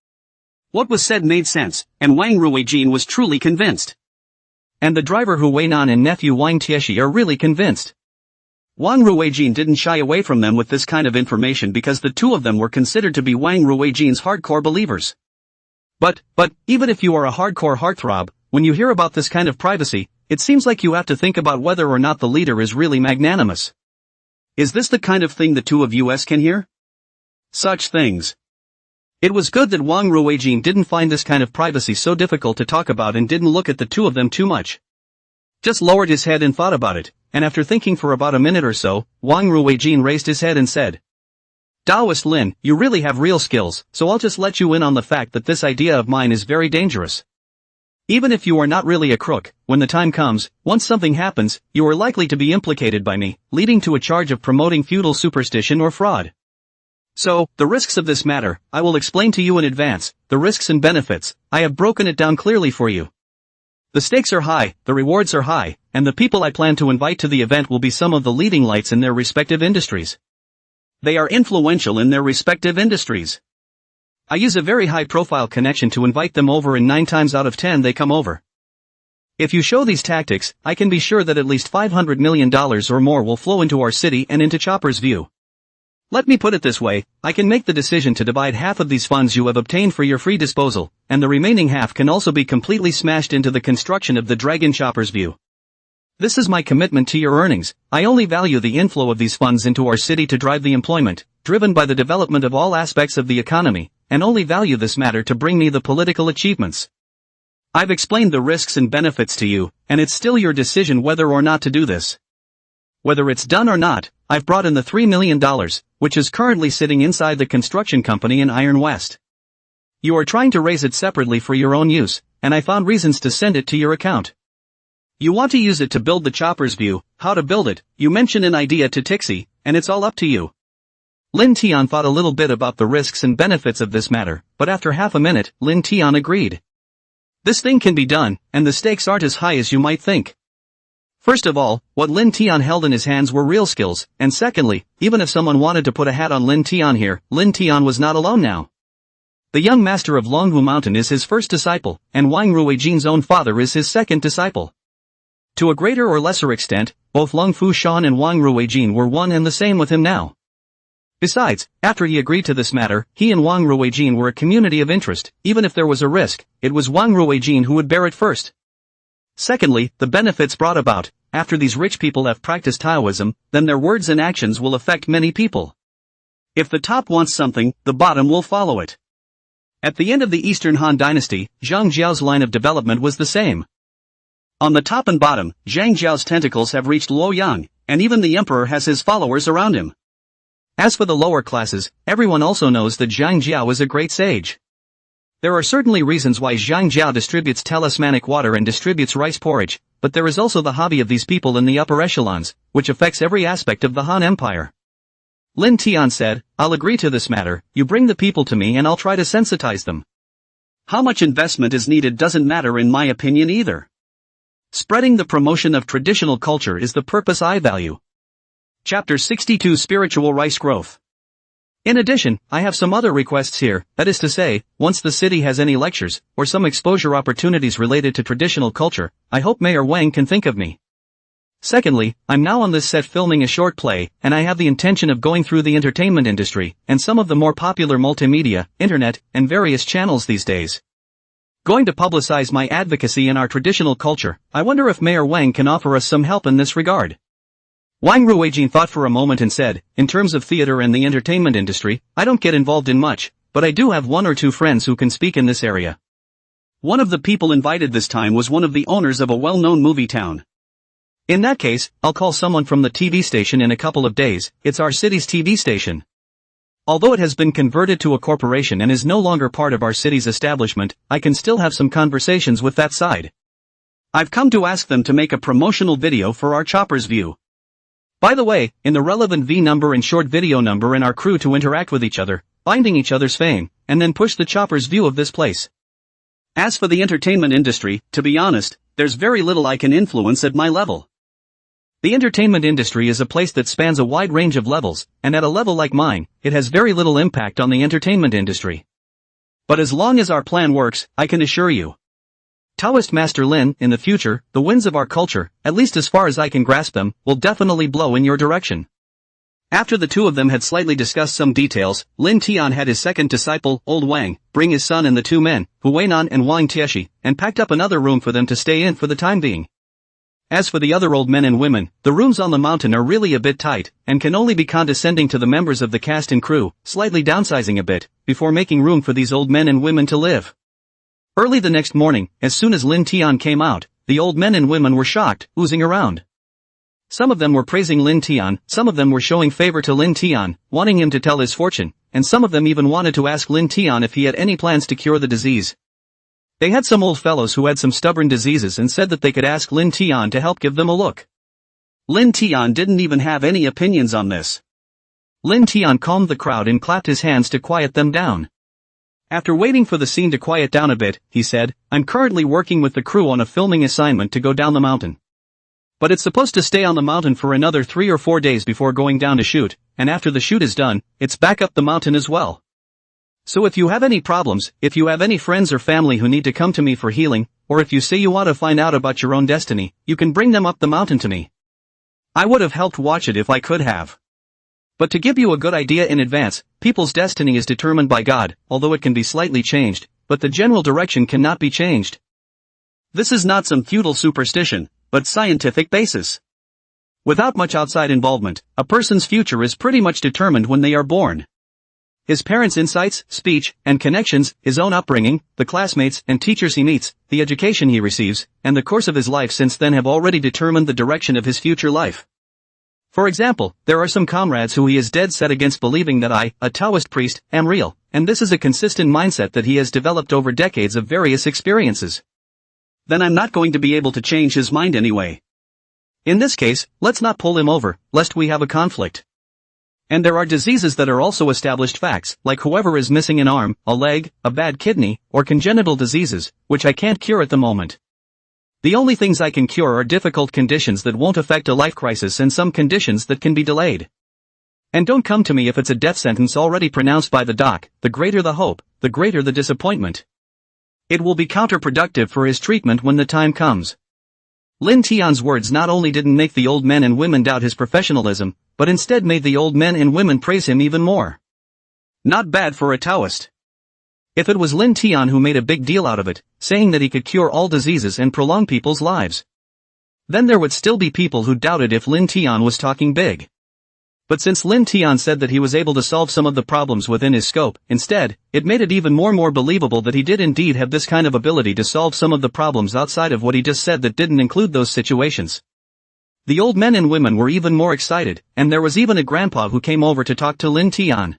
What was said made sense, and Wang Ruijin was truly convinced. And the driver Hu Weinan and nephew Wang Tieshi are really convinced. Wang Ruijin didn't shy away from them with this kind of information because the 2 of them were considered to be Wang Ruijin's hardcore believers. But, even if you are a hardcore heartthrob, when you hear about this kind of privacy, it seems like you have to think about whether or not the leader is really magnanimous. Is this the kind of thing the 2 of us can hear? Such things. It was good that Wang Ruijin didn't find this kind of privacy so difficult to talk about and didn't look at the 2 of them too much. just lowered his head and thought about it, and after thinking for about a minute or so, Wang Ruijin raised his head and said, Taoist Lin, you really have real skills, so I'll just let you in on the fact that this idea of mine is very dangerous. Even if you are not really a crook, when the time comes, once something happens, you are likely to be implicated by me, leading to a charge of promoting feudal superstition or fraud. So, the risks of this matter, I will explain to you in advance, the risks and benefits, I have broken it down clearly for you. The stakes are high, the rewards are high, and the people I plan to invite to the event will be some of the leading lights in their respective industries. They are influential in their respective industries. I use a very high-profile connection to invite them over, and 9 times out of 10 they come over. If you show these tactics, I can be sure that at least $500 million or more will flow into our city and into Chopper's View. Let me put it this way, I can make the decision to divide half of these funds you have obtained for your free disposal, and the remaining half can also be completely smashed into the construction of the Dragon Chopper's View. This is my commitment to your earnings. I only value the inflow of these funds into our city to drive the employment, driven by the development of all aspects of the economy, and only value this matter to bring me the political achievements. I've explained the risks and benefits to you, and it's still your decision whether or not to do this. Whether it's done or not, I've brought in the $3 million, which is currently sitting inside the construction company in Iron West. You are trying to raise it separately for your own use, and I found reasons to send it to your account. You want to use it to build the Chopper's View. How to build it, you mention an idea to Tixi, and it's all up to you. Lin Tian thought a little bit about the risks and benefits of this matter, but after half a minute, Lin Tian agreed. This thing can be done, and the stakes aren't as high as you might think. First of all, what Lin Tian held in his hands were real skills, and secondly, even if someone wanted to put a hat on Lin Tian here, Lin Tian was not alone now. The young master of Longhu Mountain is his first disciple, and Wang Ruijin's own father is his second disciple. To a greater or lesser extent, both Long Fu Shan and Wang Ruijin were one and the same with him now. Besides, after he agreed to this matter, he and Wang Ruijin were a community of interest. Even if there was a risk, it was Wang Ruijin who would bear it first. Secondly, the benefits brought about, after these rich people have practiced Taoism, then their words and actions will affect many people. If the top wants something, the bottom will follow it. At the end of the Eastern Han Dynasty, Zhang Jiao's line of development was the same. On the top and bottom, Zhang Jiao's tentacles have reached Luoyang, and even the emperor has his followers around him. As for the lower classes, everyone also knows that Zhang Jiao is a great sage. There are certainly reasons why Zhang Jiao distributes talismanic water and distributes rice porridge, but there is also the hobby of these people in the upper echelons, which affects every aspect of the Han Empire. Lin Tian said, I'll agree to this matter, you bring the people to me and I'll try to sensitize them. How much investment is needed doesn't matter in my opinion either. Spreading the promotion of traditional culture is the purpose I value. Chapter 62 Spiritual Rice Growth. In addition, I have some other requests here, that is to say, once the city has any lectures, or some exposure opportunities related to traditional culture, I hope Mayor Wang can think of me. Secondly, I'm now on this set filming a short play, and I have the intention of going through the entertainment industry, and some of the more popular multimedia, internet, and various channels these days. Going to publicize my advocacy in our traditional culture. I wonder if Mayor Wang can offer us some help in this regard. Wang Ruijin thought for a moment and said, in terms of theater and the entertainment industry, I don't get involved in much, but I do have 1 or 2 friends who can speak in this area. One of the people invited this time was one of the owners of a well-known movie town. In that case, I'll call someone from the TV station in a couple of days. It's our city's TV station. Although it has been converted to a corporation and is no longer part of our city's establishment, I can still have some conversations with that side. I've come to ask them to make a promotional video for our Chopper's View. By the way, in the relevant V number and short video number in our crew to interact with each other, binding each other's fame, and then push the Chopper's View of this place. As for the entertainment industry, to be honest, there's very little I can influence at my level. The entertainment industry is a place that spans a wide range of levels, and at a level like mine, it has very little impact on the entertainment industry. But as long as our plan works, I can assure you. Taoist Master Lin, in the future, the winds of our culture, at least as far as I can grasp them, will definitely blow in your direction. After the two of them had slightly discussed some details, Lin Tian had his second disciple, Old Wang, bring his son and the 2 men, Huainan and Wang Tieshi, and packed up another room for them to stay in for the time being. As for the other old men and women, the rooms on the mountain are really a bit tight, and can only be condescending to the members of the cast and crew, slightly downsizing a bit, before making room for these old men and women to live. Early the next morning, as soon as Lin Tian came out, the old men and women were shocked, oozing around. Some of them were praising Lin Tian, some of them were showing favor to Lin Tian, wanting him to tell his fortune, and some of them even wanted to ask Lin Tian if he had any plans to cure the disease. They had some old fellows who had some stubborn diseases and said that they could ask Lin Tian to help give them a look. Lin Tian didn't even have any opinions on this. Lin Tian calmed the crowd and clapped his hands to quiet them down. After waiting for the scene to quiet down a bit, he said, "I'm currently working with the crew on a filming assignment to go down the mountain. But it's supposed to stay on the mountain for another 3 or 4 days before going down to shoot, and after the shoot is done, it's back up the mountain as well. So if you have any problems, if you have any friends or family who need to come to me for healing, or if you say you want to find out about your own destiny, you can bring them up the mountain to me. I would have helped watch it if I could have. But to give you a good idea in advance, people's destiny is determined by God, although it can be slightly changed, but the general direction cannot be changed. This is not some feudal superstition, but scientific basis. Without much outside involvement, a person's future is pretty much determined when they are born. His parents' insights, speech, and connections, his own upbringing, the classmates and teachers he meets, the education he receives, and the course of his life since then have already determined the direction of his future life. For example, there are some comrades who he is dead set against believing that I, a Taoist priest, am real, and this is a consistent mindset that he has developed over decades of various experiences. Then I'm not going to be able to change his mind anyway. In this case, let's not pull him over, lest we have a conflict. And there are diseases that are also established facts, like whoever is missing an arm, a leg, a bad kidney, or congenital diseases, which I can't cure at the moment. The only things I can cure are difficult conditions that won't affect a life crisis and some conditions that can be delayed. And don't come to me if it's a death sentence already pronounced by the doc, the greater the hope, the greater the disappointment. It will be counterproductive for his treatment when the time comes. Lin Tian's words not only didn't make the old men and women doubt his professionalism, but instead made the old men and women praise him even more. Not bad for a Taoist. If it was Lin Tian who made a big deal out of it, saying that he could cure all diseases and prolong people's lives, then there would still be people who doubted if Lin Tian was talking big. But since Lin Tian said that he was able to solve some of the problems within his scope, instead, it made it even more believable that he did indeed have this kind of ability to solve some of the problems outside of what he just said that didn't include those situations. The old men and women were even more excited, and there was even a grandpa who came over to talk to Lin Tian.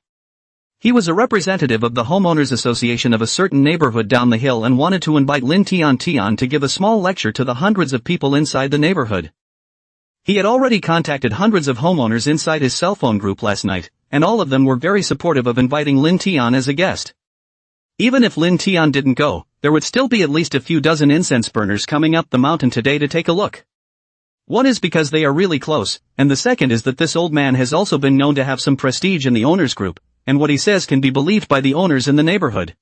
He was a representative of the homeowners association of a certain neighborhood down the hill and wanted to invite Lin Tian to give a small lecture to the hundreds of people inside the neighborhood. He had already contacted hundreds of homeowners inside his cell phone group last night, and all of them were very supportive of inviting Lin Tian as a guest. Even if Lin Tian didn't go, there would still be at least a few dozen incense burners coming up the mountain today to take a look. One is because they are really close, and the second is that this old man has also been known to have some prestige in the owners group, and what he says can be believed by the owners in the neighborhood.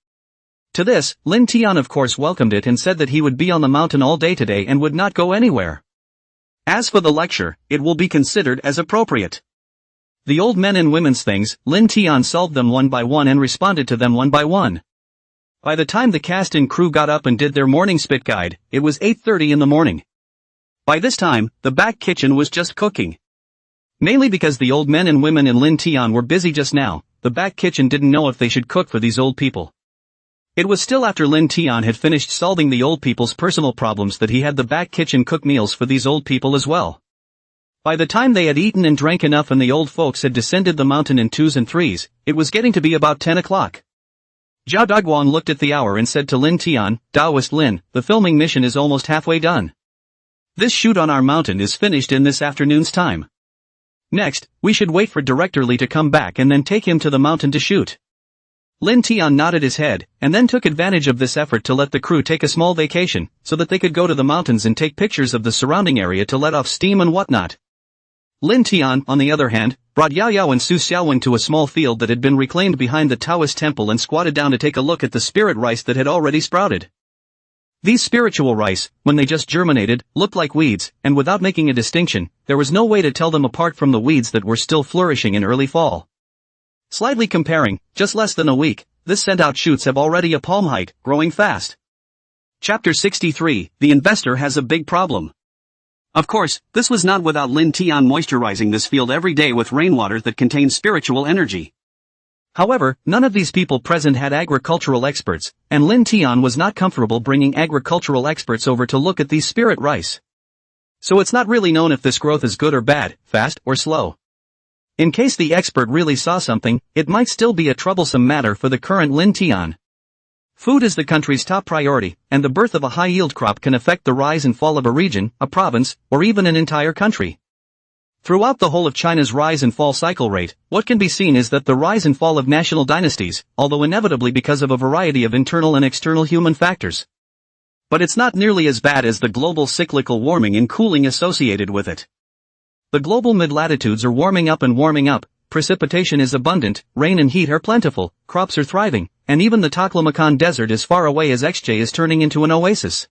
To this, Lin Tian of course welcomed it and said that he would be on the mountain all day today and would not go anywhere. As for the lecture, it will be considered as appropriate. The old men and women's things, Lin Tian solved them one by one and responded to them one by one. By the time the cast and crew got up and did their morning spit guide, it was 8:30 in the morning. By this time, the back kitchen was just cooking. Mainly because the old men and women in Lin Tian were busy just now, the back kitchen didn't know if they should cook for these old people. It was still after Lin Tian had finished solving the old people's personal problems that he had the back kitchen cook meals for these old people as well. By the time they had eaten and drank enough and the old folks had descended the mountain in 2s and 3s, it was getting to be about 10 o'clock. Zhao Daguan looked at the hour and said to Lin Tian, "Taoist Lin, the filming mission is almost halfway done. This shoot on our mountain is finished in this afternoon's time. Next, we should wait for Director Li to come back and then take him to the mountain to shoot." Lin Tian nodded his head, and then took advantage of this effort to let the crew take a small vacation, so that they could go to the mountains and take pictures of the surrounding area to let off steam and whatnot. Lin Tian, on the other hand, brought Yaoyao and Su Xiaowing to a small field that had been reclaimed behind the Taoist temple and squatted down to take a look at the spirit rice that had already sprouted. These spiritual rice, when they just germinated, looked like weeds, and without making a distinction, there was no way to tell them apart from the weeds that were still flourishing in early fall. Slightly comparing, just less than a week, this sent-out shoots have already a palm height, growing fast. Chapter 63, The Investor Has a Big Problem. Of course, this was not without Lin Tian moisturizing this field every day with rainwater that contained spiritual energy. However, none of these people present had agricultural experts, and Lin Tian was not comfortable bringing agricultural experts over to look at these spirit rice. So it's not really known if this growth is good or bad, fast or slow. In case the expert really saw something, it might still be a troublesome matter for the current Lin Tian. Food is the country's top priority, and the birth of a high-yield crop can affect the rise and fall of a region, a province, or even an entire country. Throughout the whole of China's rise and fall cycle rate, what can be seen is that the rise and fall of national dynasties, although inevitably because of a variety of internal and external human factors. But it's not nearly as bad as the global cyclical warming and cooling associated with it. The global mid-latitudes are warming up and warming up, precipitation is abundant, rain and heat are plentiful, crops are thriving, and even the Taklamakan desert as far away as XJ is turning into an oasis.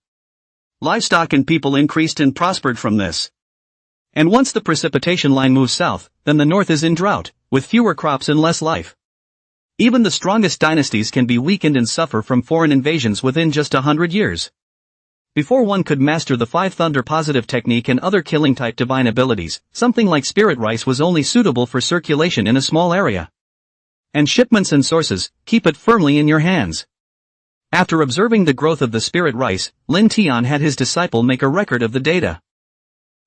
Livestock and people increased and prospered from this. And once the precipitation line moves south, then the north is in drought, with fewer crops and less life. Even the strongest dynasties can be weakened and suffer from foreign invasions within just 100 years. Before one could master the five thunder positive technique and other killing type divine abilities, something like spirit rice was only suitable for circulation in a small area. And shipments and sources, keep it firmly in your hands. After observing the growth of the spirit rice, Lin Tian had his disciple make a record of the data.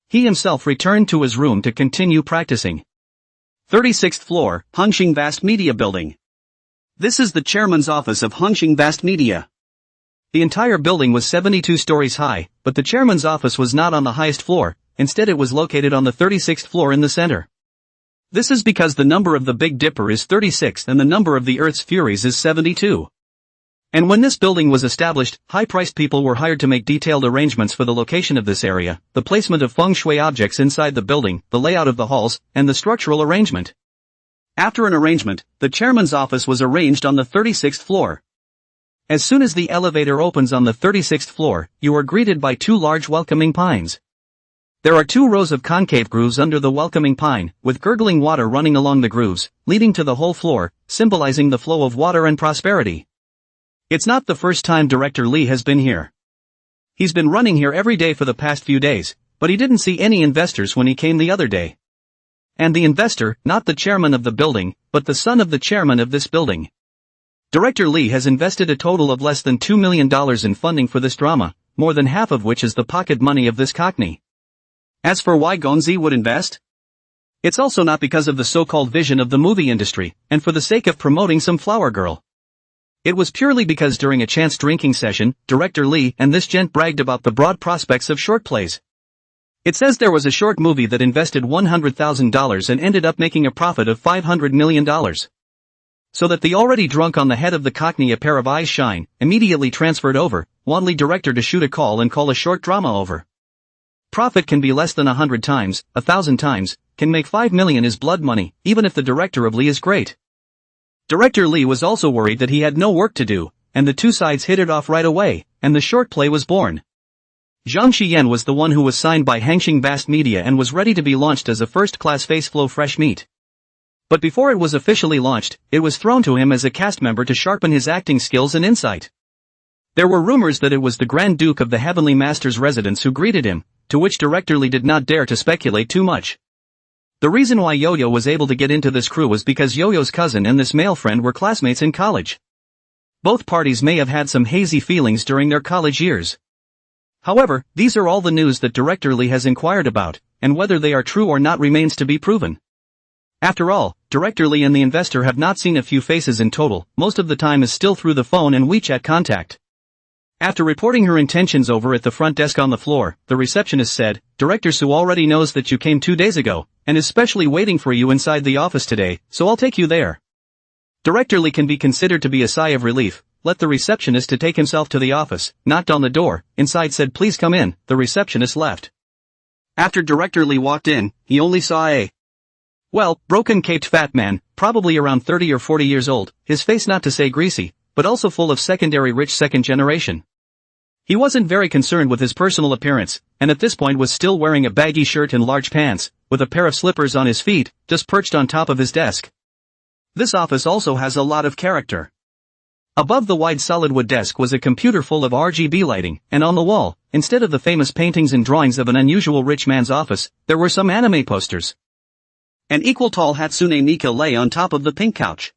He himself returned to his room to continue practicing. 36th floor, Hongxing Vast Media Building. This is the chairman's office of Hongxing Vast Media. The entire building was 72 stories high, but the chairman's office was not on the highest floor, instead it was located on the 36th floor in the center. This is because the number of the Big Dipper is 36 and the number of the Earth's Furies is 72. And when this building was established, high-priced people were hired to make detailed arrangements for the location of this area, the placement of feng shui objects inside the building, the layout of the halls, and the structural arrangement. After an arrangement, the chairman's office was arranged on the 36th floor. As soon as the elevator opens on the 36th floor, you are greeted by two large welcoming pines. There are 2 rows of concave grooves under the welcoming pine, with gurgling water running along the grooves, leading to the whole floor, symbolizing the flow of water and prosperity. It's not the first time Director Lee has been here. He's been running here every day for the past few days, but he didn't see any investors when he came the other day. And the investor, not the chairman of the building, but the son of the chairman of this building. Director Lee has invested a total of less than $2 million in funding for this drama, more than half of which is the pocket money of this cockney. As for why Gonzi would invest? It's also not because of the so-called vision of the movie industry, and for the sake of promoting some flower girl. It was purely because during a chance drinking session, Director Lee and this gent bragged about the broad prospects of short plays. It says there was a short movie that invested $100,000 and ended up making a profit of $500 million. So that the already drunk on the head of the cockney a pair of eyes shine, immediately transferred over, Wanley director to shoot a call and call a short drama over. Profit can be less than 100 times, 1,000 times, can make 5 million is blood money, even if the director of Lee is great. Director Lee was also worried that he had no work to do, and the two sides hit it off right away, and the short play was born. Zhang Xiyan was the one who was signed by Hongxing Vast Media and was ready to be launched as a first-class face flow fresh meat. But before it was officially launched, it was thrown to him as a cast member to sharpen his acting skills and insight. There were rumors that it was the Grand Duke of the Heavenly Master's residence who greeted him, to which Director Lee did not dare to speculate too much. The reason why Yaoyao was able to get into this crew was because Yaoyao's cousin and this male friend were classmates in college. Both parties may have had some hazy feelings during their college years. However, these are all the news that Director Lee has inquired about, and whether they are true or not remains to be proven. After all, Director Lee and the investor have not seen a few faces in total, most of the time is still through the phone and WeChat contact. After reporting her intentions over at the front desk on the floor, the receptionist said, "Director Su already knows that you came 2 days ago, and is specially waiting for you inside the office today, so I'll take you there." Director Lee can be considered to be a sigh of relief, let the receptionist to take himself to the office, knocked on the door, inside said please come in, the receptionist left. After Director Lee walked in, he only saw a broken-caped fat man, probably around 30 or 40 years old, his face not to say greasy, but also full of secondary rich second generation. He wasn't very concerned with his personal appearance, and at this point was still wearing a baggy shirt and large pants, with a pair of slippers on his feet, just perched on top of his desk. This office also has a lot of character. Above the wide solid wood desk was a computer full of RGB lighting, and on the wall, instead of the famous paintings and drawings of an unusual rich man's office, there were some anime posters. An equal tall Hatsune Miku lay on top of the pink couch.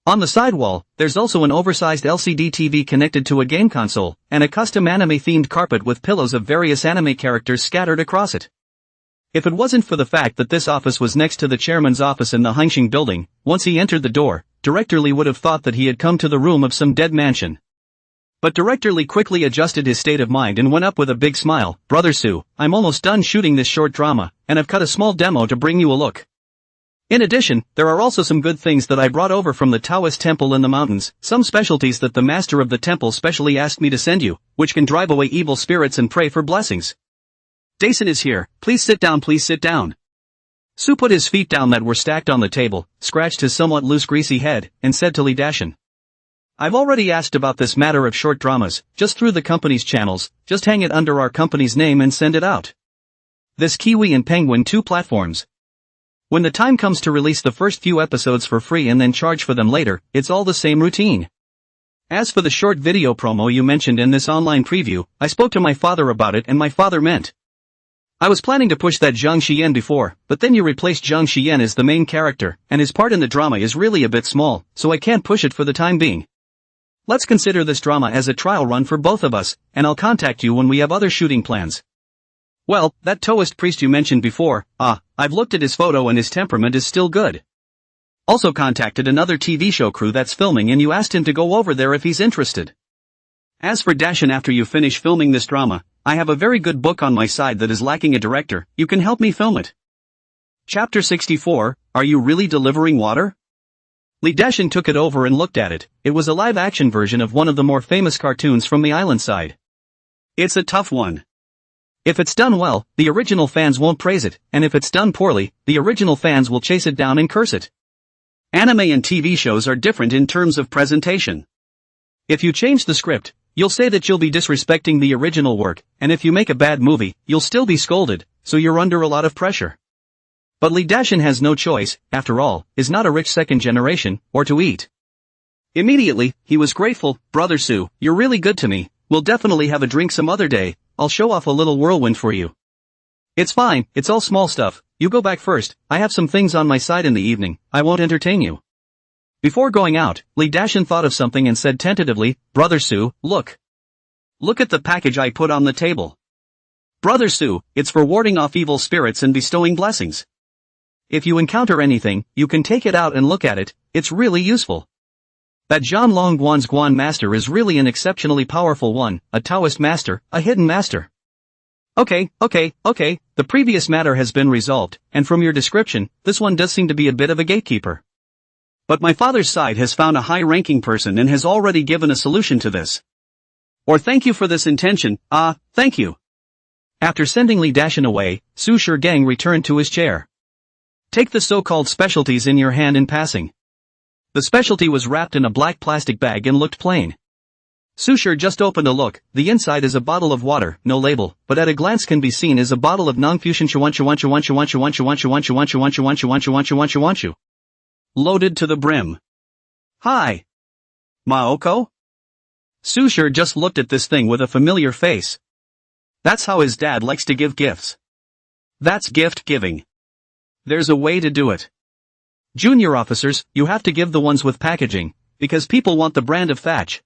On the side wall, there's also an oversized LCD TV connected to a game console, and a custom anime-themed carpet with pillows of various anime characters scattered across it. If it wasn't for the fact that this office was next to the chairman's office in the Hengqin building, once he entered the door, Director Lee would have thought that he had come to the room of some dead mansion. But Director Lee quickly adjusted his state of mind and went up with a big smile. "Brother Sue, I'm almost done shooting this short drama, and I've cut a small demo to bring you a look. In addition, there are also some good things that I brought over from the Taoist temple in the mountains, some specialties that the master of the temple specially asked me to send you, which can drive away evil spirits and pray for blessings. Dason is here, please sit down, please sit down." Sue put his feet down that were stacked on the table, scratched his somewhat loose greasy head, and said to Lee Dashin, "I've already asked about this matter of short dramas, just through the company's channels, just hang it under our company's name and send it out. This Kiwi and Penguin 2 platforms. When the time comes to release the first few episodes for free and then charge for them later, it's all the same routine. As for the short video promo you mentioned in this online preview, I spoke to my father about it and my father meant. I was planning to push that Zhang Xian before, but then you replaced Zhang Xian as the main character, and his part in the drama is really a bit small, so I can't push it for the time being. Let's consider this drama as a trial run for both of us, and I'll contact you when we have other shooting plans. Well, that Taoist priest you mentioned before, I've looked at his photo and his temperament is still good. Also contacted another TV show crew that's filming and you asked him to go over there if he's interested. As for Dashin, after you finish filming this drama, I have a very good book on my side that is lacking a director, you can help me film it. Chapter 64, Are You Really Delivering Water? Lee Dashin took it over and looked at it. It was a live-action version of one of the more famous cartoons from the island side. It's a tough one. If it's done well, the original fans won't praise it, and if it's done poorly, the original fans will chase it down and curse it. Anime and TV shows are different in terms of presentation. If you change the script, you'll say that you'll be disrespecting the original work, and if you make a bad movie, you'll still be scolded, so you're under a lot of pressure. But Lee Dashin has no choice, after all, is not a rich second generation, or to eat. Immediately, he was grateful. Brother Sue, you're really good to me, we'll definitely have a drink some other day, I'll show off a little whirlwind for you. It's fine, it's all small stuff, you go back first, I have some things on my side in the evening, I won't entertain you. Before going out, Lee Dashin thought of something and said tentatively, Brother Sue, look. Look at the package I put on the table. Brother Sue, it's for warding off evil spirits and bestowing blessings. If you encounter anything, you can take it out and look at it, it's really useful. That Zhan Longguan's Guan master is really an exceptionally powerful one, a Taoist master, a hidden master. Okay, the previous matter has been resolved, and from your description, this one does seem to be a bit of a gatekeeper. But my father's side has found a high-ranking person and has already given a solution to this. Or thank you for this intention, thank you. After sending Lee Dashin away, Su Shigang returned to his chair. Take the so-called specialties in your hand in passing. The specialty was wrapped in a black plastic bag and looked plain. Sushir just opened a look. The inside is a bottle of water, no label, but at a glance can be seen as a bottle of non-fusion chuanchu. Loaded to the brim. Hi. Maoko? Sushir just looked at this thing with a familiar face. That's how his dad likes to give gifts. That's gift giving. There's a way to do it. Junior officers, you have to give the ones with packaging, because people want the brand of Thatch.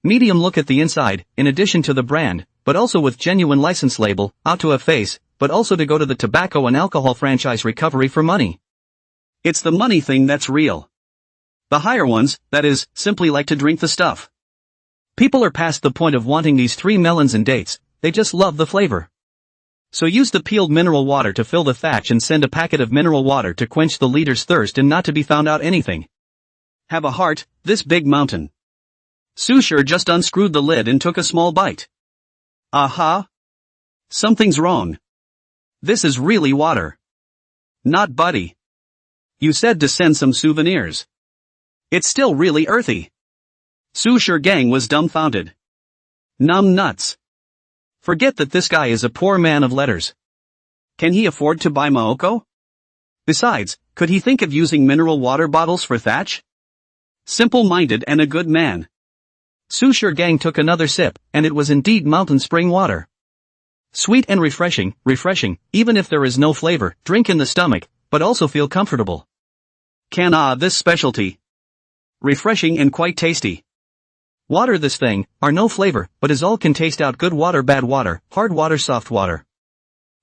Medium look at the inside, in addition to the brand, but also with genuine license label, out to a face, but also to go to the tobacco and alcohol franchise recovery for money. It's the money thing that's real. The higher ones, that is, simply like to drink the stuff. People are past the point of wanting these 3 melons and dates, they just love the flavor. So use the peeled mineral water to fill the Thatch and send a packet of mineral water to quench the leader's thirst and not to be found out anything. Have a heart, this big mountain. Sushir just unscrewed the lid and took a small bite. Aha! Something's wrong. This is really water. Not buddy. You said to send some souvenirs. It's still really earthy. Sushir Gang was dumbfounded. Numb nuts. Forget that this guy is a poor man of letters. Can he afford to buy Maoko? Besides, could he think of using mineral water bottles for Thatch? Simple-minded and a good man. Sushir Gang took another sip, and it was indeed mountain spring water. Sweet and refreshing, even if there is no flavor, drink in the stomach, but also feel comfortable. Can this specialty? Refreshing and quite tasty. Water this thing, are no flavor, but is all can taste out good water bad water, hard water soft water.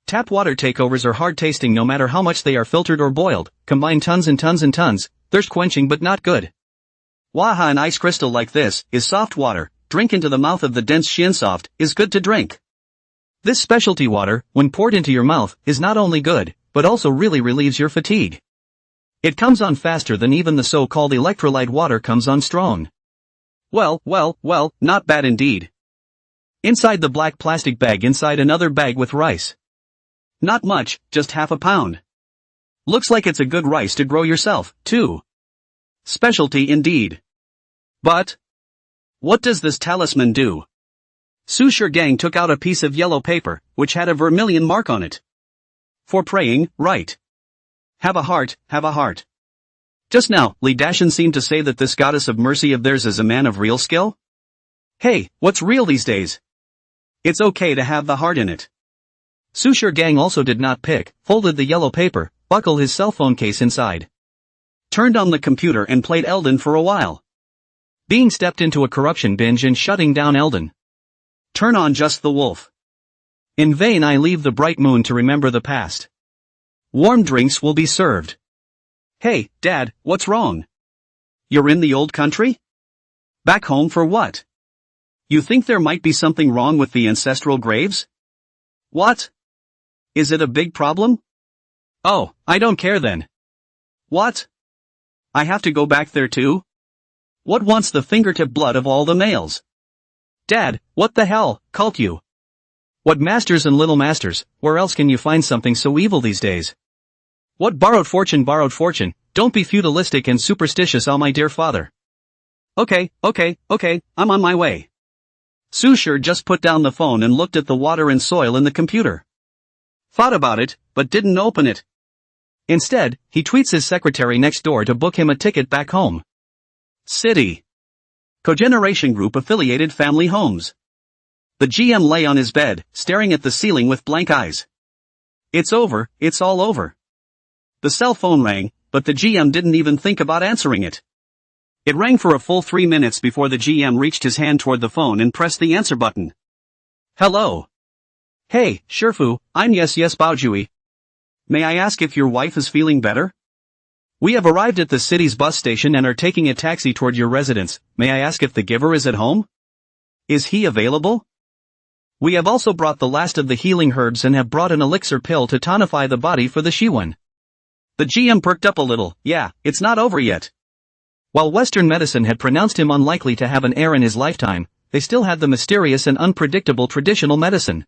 Tap water takeovers are hard tasting no matter how much they are filtered or boiled, combine tons and tons and tons, thirst quenching but not good. Waha an ice crystal like this, is soft water, drink into the mouth of the dense shin soft, is good to drink. This specialty water, when poured into your mouth, is not only good, but also really relieves your fatigue. It comes on faster than even the so-called electrolyte water comes on strong. Well, not bad indeed. Inside the black plastic bag inside another bag with rice. Not much, just half a pound. Looks like it's a good rice to grow yourself, too. Specialty indeed. But what does this talisman do? Sushir Gang took out a piece of yellow paper, which had a vermilion mark on it. For praying, right. Have a heart, have a heart. Just now, Li Dashan seemed to say that this goddess of mercy of theirs is a man of real skill? Hey, what's real these days? It's okay to have the heart in it. Sushir Gang also did not pick, folded the yellow paper, buckled his cell phone case inside. Turned on the computer and played Elden for a while. Being stepped into a corruption binge and shutting down Elden. Turn on just the wolf. In vain I leave the bright moon to remember the past. Warm drinks will be served. Hey, Dad, what's wrong? You're in the old country? Back home for what? You think there might be something wrong with the ancestral graves? What? Is it a big problem? Oh, I don't care then. What? I have to go back there too? What wants the fingertip blood of all the males? Dad, what the hell, cult you? What masters and little masters, where else can you find something so evil these days? What borrowed fortune, don't be feudalistic and superstitious, oh my dear father. Okay, I'm on my way. Sushir just put down the phone and looked at the water and soil in the computer. Thought about it, but didn't open it. Instead, he tweets his secretary next door to book him a ticket back home. City. Cogeneration Group affiliated family homes. The GM lay on his bed, staring at the ceiling with blank eyes. It's over, it's all over. The cell phone rang, but the GM didn't even think about answering it. It rang for a full 3 minutes before the GM reached his hand toward the phone and pressed the answer button. Hello. Hey, Sherfu, I'm Yes Baojui. May I ask if your wife is feeling better? We have arrived at the city's bus station and are taking a taxi toward your residence. May I ask if the giver is at home? Is he available? We have also brought the last of the healing herbs and have brought an elixir pill to tonify the body for the Shiwan. The GM perked up a little. Yeah, it's not over yet. While Western medicine had pronounced him unlikely to have an heir in his lifetime, they still had the mysterious and unpredictable traditional medicine.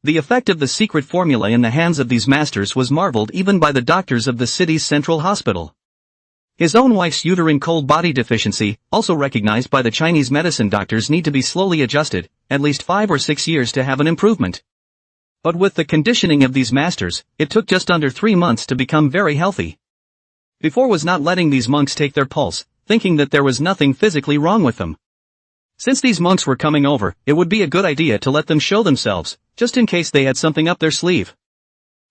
The effect of the secret formula in the hands of these masters was marveled even by the doctors of the city's central hospital. His own wife's uterine cold body deficiency, also recognized by the Chinese medicine doctors, need to be slowly adjusted, at least 5 or 6 years to have an improvement. But with the conditioning of these masters, it took just under 3 months to become very healthy. Before was not letting these monks take their pulse, thinking that there was nothing physically wrong with them. Since these monks were coming over, it would be a good idea to let them show themselves, just in case they had something up their sleeve.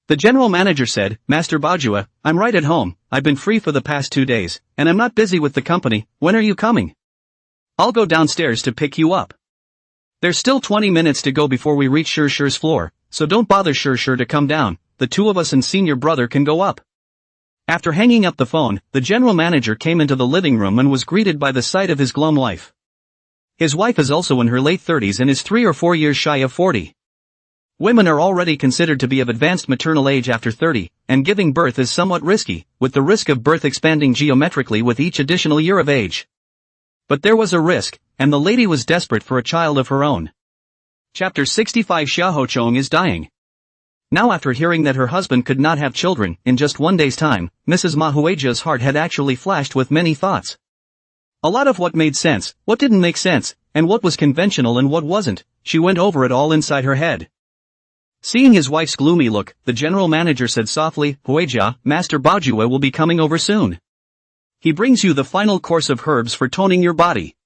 The general manager said, Master Bajua, I'm right at home, I've been free for the past 2 days, and I'm not busy with the company, when are you coming? I'll go downstairs to pick you up. There's still 20 minutes to go before we reach Shirshir's floor, so don't bother Shirshir to come down, the two of us and senior brother can go up. After hanging up the phone, the general manager came into the living room and was greeted by the sight of his glum wife. His wife is also in her late 30s and is 3 or 4 years shy of 40. Women are already considered to be of advanced maternal age after 30, and giving birth is somewhat risky, with the risk of birth expanding geometrically with each additional year of age. But there was a risk, and the lady was desperate for a child of her own. Chapter 65 Xiaohochong is dying. Now after hearing that her husband could not have children in just 1 day's time, Mrs. Mahueja's heart had actually flashed with many thoughts. A lot of what made sense, what didn't make sense, and what was conventional and what wasn't, she went over it all inside her head. Seeing his wife's gloomy look, the general manager said softly, Hueja, Master Bajua will be coming over soon. He brings you the final course of herbs for toning your body.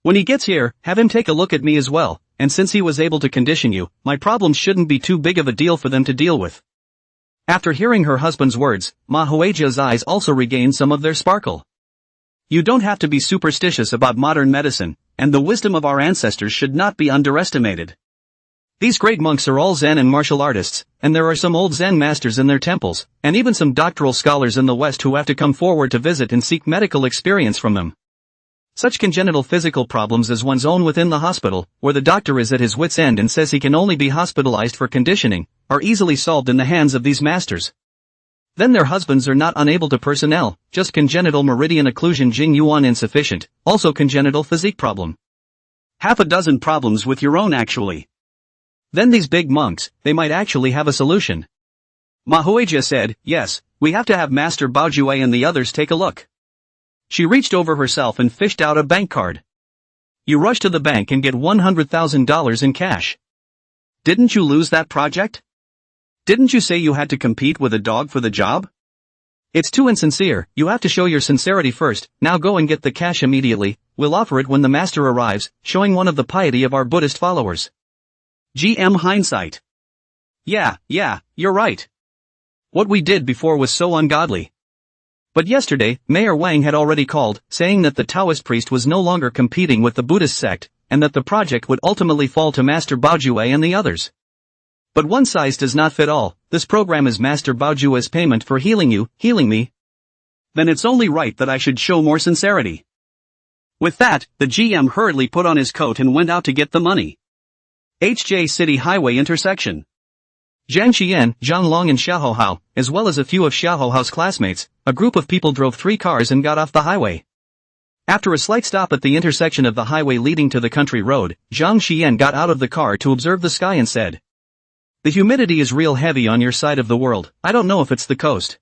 When he gets here, have him take a look at me as well, and since he was able to condition you, my problems shouldn't be too big of a deal for them to deal with. After hearing her husband's words, Ma Hueja's eyes also regained some of their sparkle. You don't have to be superstitious about modern medicine, and the wisdom of our ancestors should not be underestimated. These great monks are all Zen and martial artists, and there are some old Zen masters in their temples, and even some doctoral scholars in the West who have to come forward to visit and seek medical experience from them. Such congenital physical problems as one's own within the hospital, where the doctor is at his wit's end and says he can only be hospitalized for conditioning, are easily solved in the hands of these masters. Then their husbands are not unable to personnel, just congenital meridian occlusion Jing Yuan insufficient, also congenital physique problem. Half a dozen problems with your own actually. Then these big monks, they might actually have a solution. Manhwa said, yes, we have to have Master Baojue and the others take a look. She reached over herself and fished out a bank card. You rush to the bank and get $100,000 in cash. Didn't you lose that project? Didn't you say you had to compete with a dog for the job? It's too insincere, you have to show your sincerity first, now go and get the cash immediately, we'll offer it when the master arrives, showing one of the piety of our Buddhist followers. GM hindsight. Yeah, you're right. What we did before was so ungodly. But yesterday, Mayor Wang had already called, saying that the Taoist priest was no longer competing with the Buddhist sect, and that the project would ultimately fall to Master Baojue and the others. But one size does not fit all, this program is Master Baojue's payment for healing you, healing me. Then it's only right that I should show more sincerity. With that, the GM hurriedly put on his coat and went out to get the money. HJ City Highway intersection. Zhang Xian, Zhang Long and Xiahou Hao, as well as a few of Xiahou Hao's classmates, a group of people drove 3 cars and got off the highway. After a slight stop at the intersection of the highway leading to the country road, Zhang Xian got out of the car to observe the sky and said, "The humidity is real heavy on your side of the world, I don't know if it's the coast.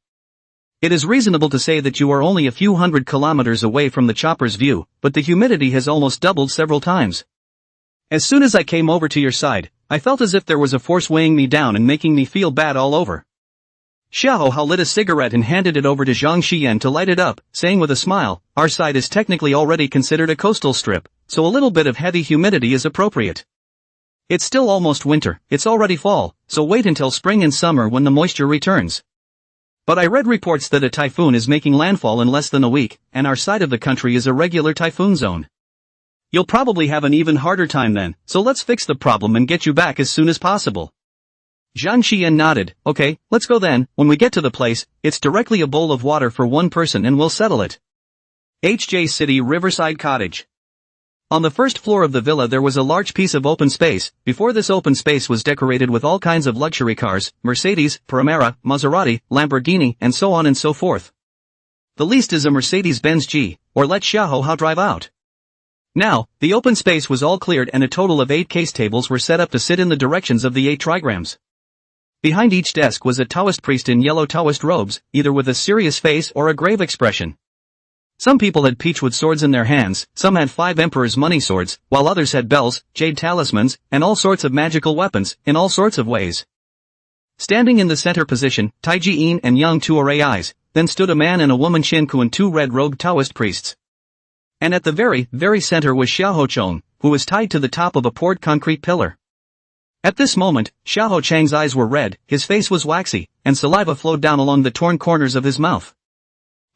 It is reasonable to say that you are only a few hundred kilometers away from the chopper's view, but the humidity has almost doubled several times. As soon as I came over to your side, I felt as if there was a force weighing me down and making me feel bad all over." Xiahou Hao lit a cigarette and handed it over to Zhang Xian to light it up, saying with a smile, "Our side is technically already considered a coastal strip, so a little bit of heavy humidity is appropriate. It's still almost winter, it's already fall, so wait until spring and summer when the moisture returns. But I read reports that a typhoon is making landfall in less than a week, and our side of the country is a regular typhoon zone. You'll probably have an even harder time then, so let's fix the problem and get you back as soon as possible." Zhang Xian nodded, "Okay, let's go then, when we get to the place, it's directly a bowl of water for one person and we'll settle it." HJ City Riverside Cottage. On the first floor of the villa there was a large piece of open space. Before this open space was decorated with all kinds of luxury cars, Mercedes, Panamera, Maserati, Lamborghini, and so on and so forth. The least is a Mercedes-Benz G, or let Xiahou Hao drive out. Now, the open space was all cleared and a total of 8 case tables were set up to sit in the directions of the 8 trigrams. Behind each desk was a Taoist priest in yellow Taoist robes, either with a serious face or a grave expression. Some people had peachwood swords in their hands, some had 5 emperor's money swords, while others had bells, jade talismans, and all sorts of magical weapons, in all sorts of ways. Standing in the center position, Taiji Yin and Yang Tuore eyes, then stood a man and a woman Shenku and 2 red-robed Taoist priests. And at the very, very center was Xiahou Chong, who was tied to the top of a poured concrete pillar. At this moment, Xiahou Chang's eyes were red, his face was waxy, and saliva flowed down along the torn corners of his mouth.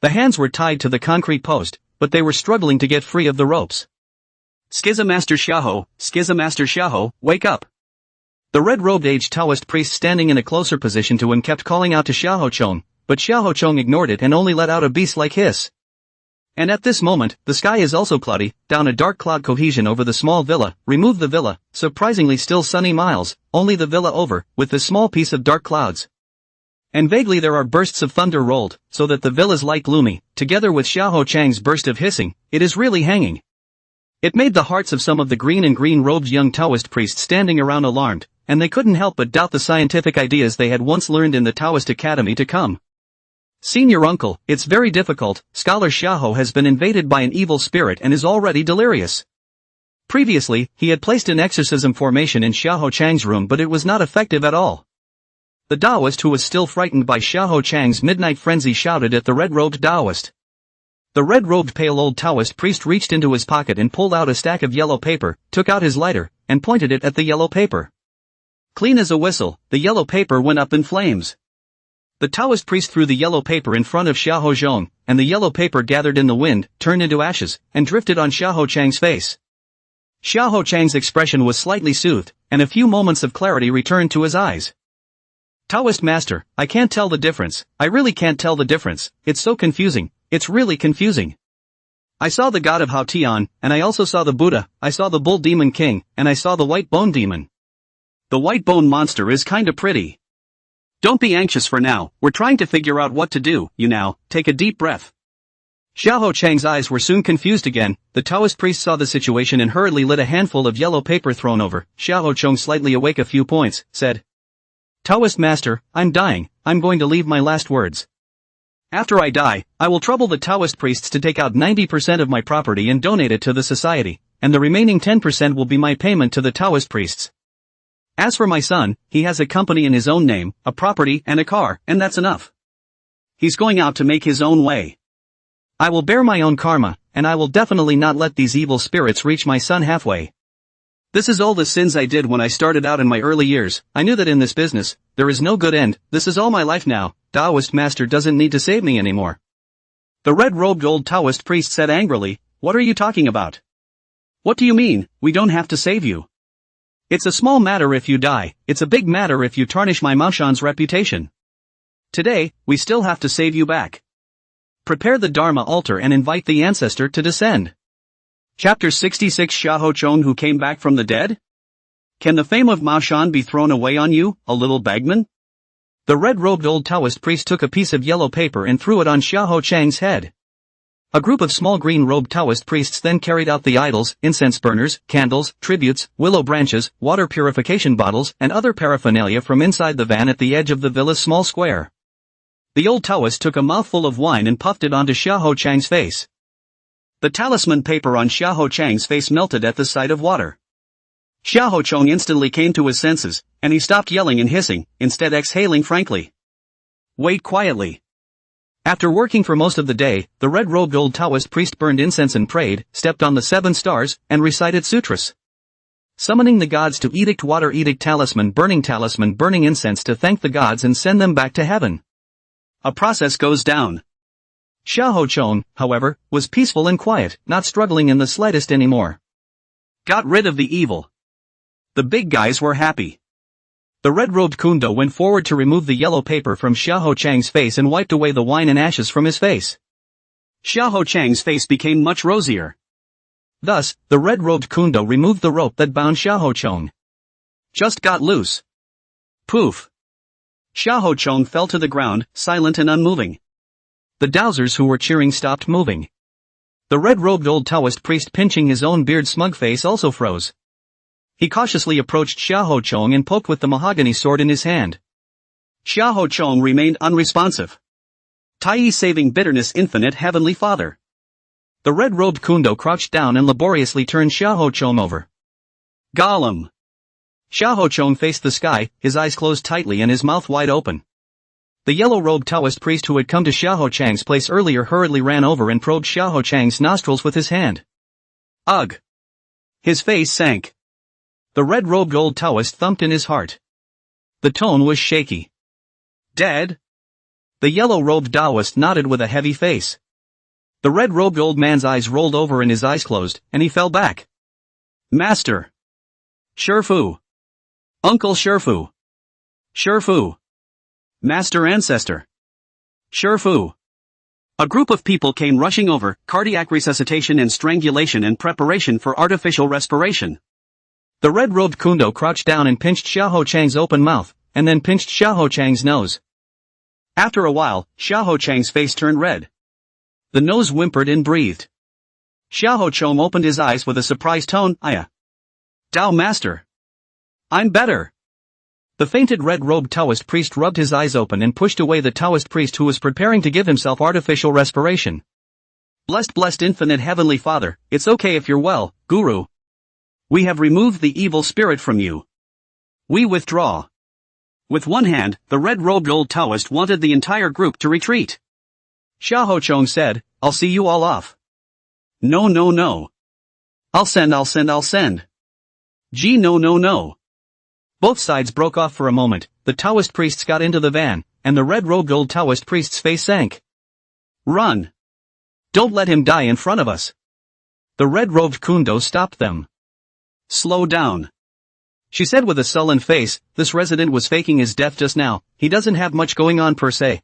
The hands were tied to the concrete post, but they were struggling to get free of the ropes. "Schism Master Xiahou, wake up!" The red-robed aged Taoist priest standing in a closer position to him kept calling out to Xiahou Chong, but Xiahou Chong ignored it and only let out a beast-like hiss. And at this moment, the sky is also cloudy, down a dark cloud cohesion over the small villa, remove the villa, surprisingly still sunny miles, only the villa over, with this small piece of dark clouds. And vaguely there are bursts of thunder rolled, so that the villa's light gloomy, together with Xiahou Chang's burst of hissing, it is really hanging. It made the hearts of some of the green-robed young Taoist priests standing around alarmed, and they couldn't help but doubt the scientific ideas they had once learned in the Taoist Academy to come. "Senior uncle, it's very difficult, Scholar Xiahou has been invaded by an evil spirit and is already delirious." Previously, he had placed an exorcism formation in Xiahou Chang's room but it was not effective at all. The Taoist who was still frightened by Xiahou Chang's midnight frenzy shouted at the red-robed Taoist. The red-robed pale old Taoist priest reached into his pocket and pulled out a stack of yellow paper, took out his lighter, and pointed it at the yellow paper. Clean as a whistle, the yellow paper went up in flames. The Taoist priest threw the yellow paper in front of Xiahou Zhong, and the yellow paper gathered in the wind, turned into ashes, and drifted on Xiahou Chang's face. Xiahou Chang's expression was slightly soothed, and a few moments of clarity returned to his eyes. Taoist master, I can't tell the difference, I really can't tell the difference, it's so confusing, it's really confusing. I saw the god of Hao Tian, and I also saw the Buddha, I saw the bull demon king, and I saw the white bone demon. The white bone monster is kinda pretty. Don't be anxious for now, we're trying to figure out what to do, you now, take a deep breath. Xiahou Chang's eyes were soon confused again. The Taoist priest saw the situation and hurriedly lit a handful of yellow paper thrown over. Xiahou Chang, slightly awake a few points, said, Taoist master, I'm dying, I'm going to leave my last words. After I die, I will trouble the Taoist priests to take out 90% of my property and donate it to the society, and the remaining 10% will be my payment to the Taoist priests. As for my son, he has a company in his own name, a property and a car, and that's enough. He's going out to make his own way. I will bear my own karma, and I will definitely not let these evil spirits reach my son halfway. This is all the sins I did when I started out in my early years. I knew that in this business, there is no good end. This is all my life now. Taoist master doesn't need to save me anymore. The red-robed old Taoist priest said angrily, What are you talking about? What do you mean, we don't have to save you? It's a small matter if you die, it's a big matter if you tarnish my Maoshan's reputation. Today, we still have to save you back. Prepare the Dharma altar and invite the ancestor to descend. Chapter 66 Xiahou Chang who came back from the dead? Can the fame of Maoshan be thrown away on you, a little bagman? The red-robed old Taoist priest took a piece of yellow paper and threw it on Xiahou Chang's head. A group of small green-robed Taoist priests then carried out the idols, incense burners, candles, tributes, willow branches, water purification bottles, and other paraphernalia from inside the van at the edge of the villa's small square. The old Taoist took a mouthful of wine and puffed it onto Xiahou Chang's face. The talisman paper on Xiahou Chang's face melted at the sight of water. Xiahou Chang instantly came to his senses, and he stopped yelling and hissing, instead exhaling frankly. Wait quietly. After working for most of the day, the red-robed old Taoist priest burned incense and prayed, stepped on the 7 stars, and recited sutras. Summoning the gods to edict water, edict talisman, burning incense to thank the gods and send them back to heaven. A process goes down. Xiahou Chang, however, was peaceful and quiet, not struggling in the slightest anymore. Got rid of the evil. The big guys were happy. The red-robed Kundo went forward to remove the yellow paper from Xiahou Chang's face and wiped away the wine and ashes from his face. Xiahou Chang's face became much rosier. Thus, the red-robed Kundo removed the rope that bound Xiahou Chang. Just got loose. Poof. Xiahou Chang fell to the ground, silent and unmoving. The dowsers who were cheering stopped moving. The red-robed old Taoist priest pinching his own beard's smug face also froze. He cautiously approached Xiahou Chang and poked with the mahogany sword in his hand. Xiahou Chang remained unresponsive. Tai saving bitterness infinite heavenly father. The red-robed Kundo crouched down and laboriously turned Xiahou Chang over. Gollum. Xiahou Chang faced the sky, his eyes closed tightly and his mouth wide open. The yellow-robed Taoist priest who had come to Xiahou Chang's place earlier hurriedly ran over and probed Xiahou Chang's nostrils with his hand. Ugh! His face sank. The red-robed old Taoist thumped in his heart. The tone was shaky. Dead? The yellow-robed Taoist nodded with a heavy face. The red-robed old man's eyes rolled over and his eyes closed, and he fell back. Master! Shifu! Uncle Shifu! Shifu! Master Ancestor! Shifu! A group of people came rushing over, cardiac resuscitation and strangulation in preparation for artificial respiration. The red-robed Kundo crouched down and pinched Xiahou Chang's open mouth, and then pinched Xiahou Chang's nose. After a while, Xiahou Chang's face turned red. The nose whimpered and breathed. Xiahou Chang opened his eyes with a surprised tone. Tao Master! I'm better! The fainted red-robed Taoist priest rubbed his eyes open and pushed away the Taoist priest who was preparing to give himself artificial respiration. Blessed infinite heavenly father, it's okay if you're well, Guru. We have removed the evil spirit from you. We withdraw. With one hand, the red-robed old Taoist wanted the entire group to retreat. Xiahou Chang said, I'll see you all off. No. I'll send. Gee no. Both sides broke off for a moment. The Taoist priests got into the van, and the red-robed old Taoist priest's face sank. Run! Don't let him die in front of us! The red-robed Kundo stopped them. Slow down. She said with a sullen face, this resident was faking his death just now, he doesn't have much going on per se.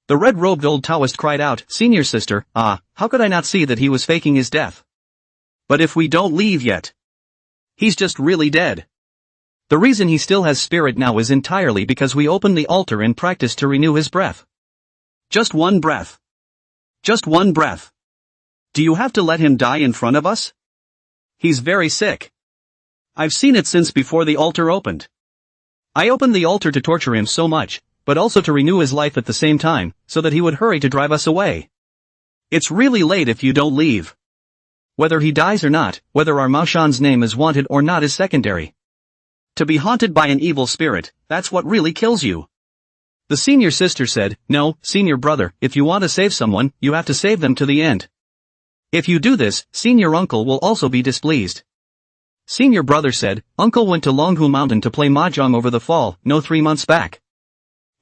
The red-robed old Taoist cried out, Senior sister, how could I not see that he was faking his death? But if we don't leave yet, he's just really dead. The reason he still has spirit now is entirely because we opened the altar and practiced to renew his breath. Just one breath. Just one breath. Do you have to let him die in front of us? He's very sick. I've seen it since before the altar opened. I opened the altar to torture him so much, but also to renew his life at the same time, so that he would hurry to drive us away. It's really late if you don't leave. Whether he dies or not, whether our Maoshan's name is wanted or not is secondary. To be haunted by an evil spirit, that's what really kills you. The senior sister said, no, senior brother, if you want to save someone, you have to save them to the end. If you do this, senior uncle will also be displeased. Senior brother said, uncle went to Longhu Mountain to play mahjong over the fall, 3 months back.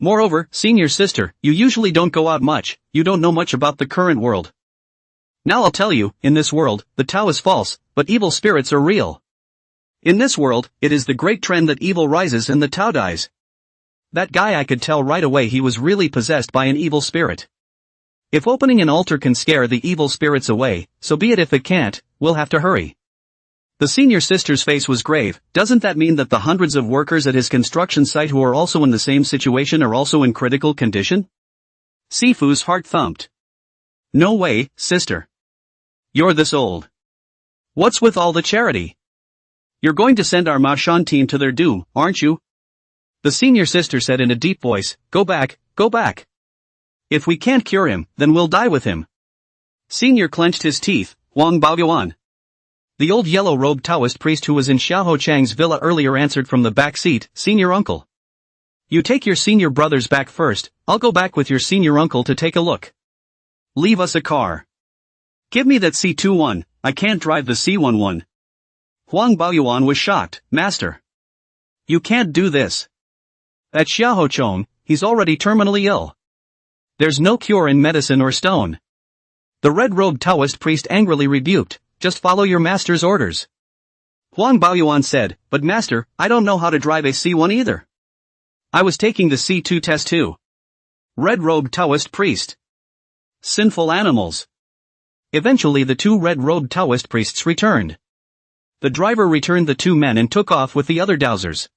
Moreover, senior sister, you usually don't go out much, you don't know much about the current world. Now I'll tell you, in this world, the Tao is false, but evil spirits are real. In this world, it is the great trend that evil rises and the Tao dies. That guy, I could tell right away he was really possessed by an evil spirit. If opening an altar can scare the evil spirits away, so be it. If it can't, we'll have to hurry. The senior sister's face was grave. Doesn't that mean that the hundreds of workers at his construction site who are also in the same situation are also in critical condition? Sifu's heart thumped. No way, sister. You're this old. What's with all the charity? You're going to send our Maoshan team to their doom, aren't you? The senior sister said in a deep voice, go back, go back. If we can't cure him, then we'll die with him. Senior clenched his teeth, Wang Baoyuan. The old yellow-robed Taoist priest who was in Xiaoho Chang's villa earlier answered from the back seat, Senior uncle. You take your senior brothers back first, I'll go back with your senior uncle to take a look. Leave us a car. Give me that C21, I can't drive the C11. Huang Baoyuan was shocked, Master. You can't do this. At Xiaohochong, he's already terminally ill. There's no cure in medicine or stone. The red-robed Taoist priest angrily rebuked, just follow your master's orders. Huang Baoyuan said, but master, I don't know how to drive a C1 either. I was taking the C2 test too. Red-robed Taoist priest. Sinful animals. Eventually the two red-robed Taoist priests returned. The driver returned the two men and took off with the other dowsers.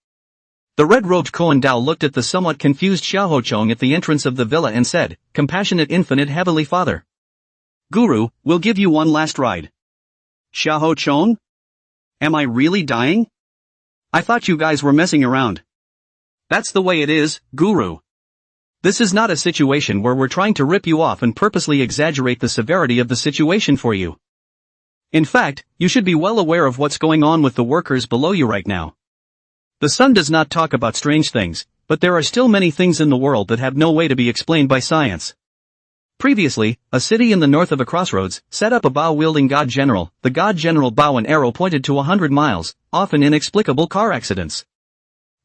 The red-robed Koan Dao looked at the somewhat confused Xiaohochong at the entrance of the villa and said, Compassionate Infinite Heavenly Father. Guru, we'll give you one last ride. Xiaohochong? Am I really dying? I thought you guys were messing around. That's the way it is, Guru. This is not a situation where we're trying to rip you off and purposely exaggerate the severity of the situation for you. In fact, you should be well aware of what's going on with the workers below you right now. The sun does not talk about strange things, but there are still many things in the world that have no way to be explained by science. Previously, a city in the north of a crossroads set up a bow-wielding god general. The god general bow and arrow pointed to 100 miles, often inexplicable car accidents.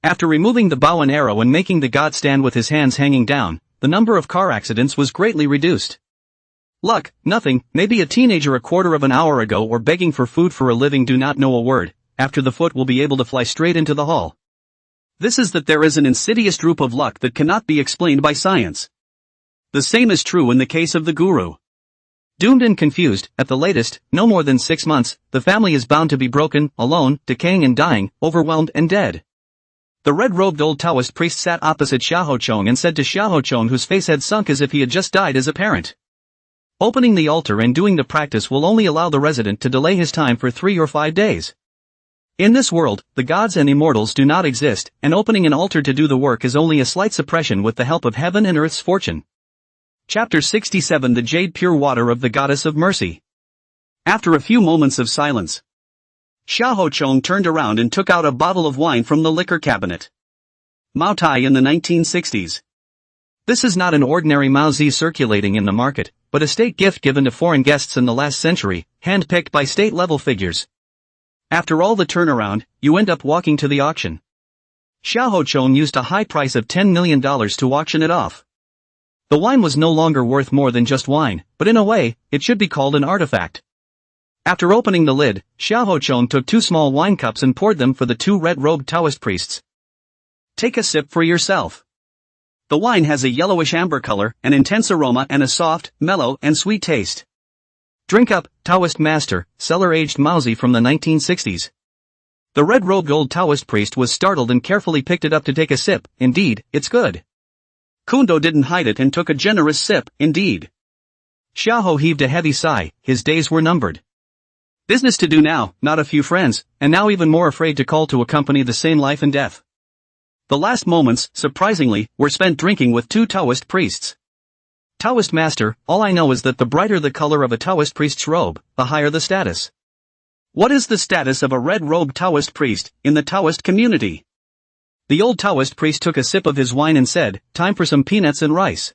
After removing the bow and arrow and making the god stand with his hands hanging down, the number of car accidents was greatly reduced. Luck, nothing, maybe a teenager a quarter of an hour ago or begging for food for a living do not know a word, after the foot will be able to fly straight into the hall. This is that there is an insidious droop of luck that cannot be explained by science. The same is true in the case of the guru. Doomed and confused, at the latest, no more than 6 months, the family is bound to be broken, alone, decaying and dying, overwhelmed and dead. The red-robed old Taoist priest sat opposite Xiaohochong and said to Xiaohochong, whose face had sunk as if he had just died as a parent. Opening the altar and doing the practice will only allow the resident to delay his time for 3 or 5 days. In this world, the gods and immortals do not exist, and opening an altar to do the work is only a slight suppression with the help of heaven and earth's fortune. Chapter 67 The Jade Pure Water of the Goddess of Mercy. After a few moments of silence, Xiaohochong turned around and took out a bottle of wine from the liquor cabinet. Mao Tai in the 1960s. This is not an ordinary Mao Z circulating in the market, but a state gift given to foreign guests in the last century, hand-picked by state-level figures. After all the turnaround, you end up walking to the auction. Xiaohochong used a high price of $10 million to auction it off. The wine was no longer worth more than just wine, but in a way, it should be called an artifact. After opening the lid, Xiaohochong took 2 small wine cups and poured them for the 2 red-robed Taoist priests. Take a sip for yourself. The wine has a yellowish amber color, an intense aroma and a soft, mellow and sweet taste. Drink up, Taoist master, cellar-aged Mauzi from the 1960s. The red-robed old Taoist priest was startled and carefully picked it up to take a sip. Indeed, it's good. Kundo didn't hide it and took a generous sip. Indeed. Xiaoho heaved a heavy sigh. His days were numbered. Business to do now, not a few friends, and now even more afraid to call to accompany the same life and death. The last moments, surprisingly, were spent drinking with 2 Taoist priests. Taoist master, all I know is that the brighter the color of a Taoist priest's robe, the higher the status. What is the status of a red-robed Taoist priest in the Taoist community? The old Taoist priest took a sip of his wine and said, "Time for some peanuts and rice."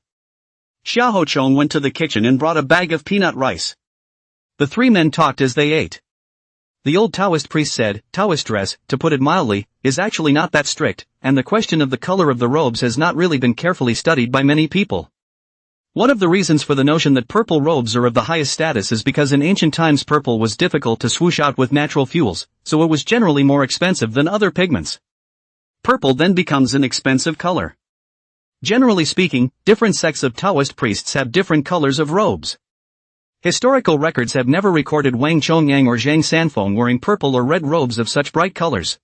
Xiaohochong went to the kitchen and brought a bag of peanut rice. The 3 men talked as they ate. The old Taoist priest said, "Taoist dress, to put it mildly, is actually not that strict, and the question of the color of the robes has not really been carefully studied by many people. One of the reasons for the notion that purple robes are of the highest status is because in ancient times purple was difficult to swoosh out with natural fuels, so it was generally more expensive than other pigments. Purple then becomes an expensive color. Generally speaking, different sects of Taoist priests have different colors of robes. Historical records have never recorded Wang Chongyang or Zhang Sanfeng wearing purple or red robes of such bright colors.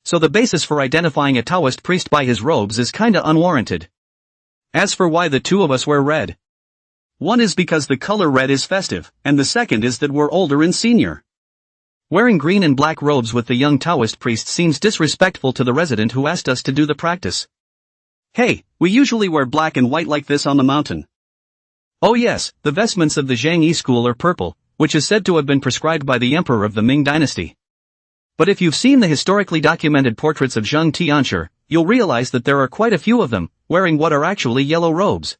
So the basis for identifying a Taoist priest by his robes is kinda unwarranted. As for why the 2 of us wear red. One is because the color red is festive, and the second is that we're older and senior. Wearing green and black robes with the young Taoist priest seems disrespectful to the resident who asked us to do the practice. Hey, we usually wear black and white like this on the mountain. Oh yes, the vestments of the Zhang school are purple, which is said to have been prescribed by the emperor of the Ming dynasty. But if you've seen the historically documented portraits of Zheng Tianshi, you'll realize that there are quite a few of them, wearing what are actually yellow robes.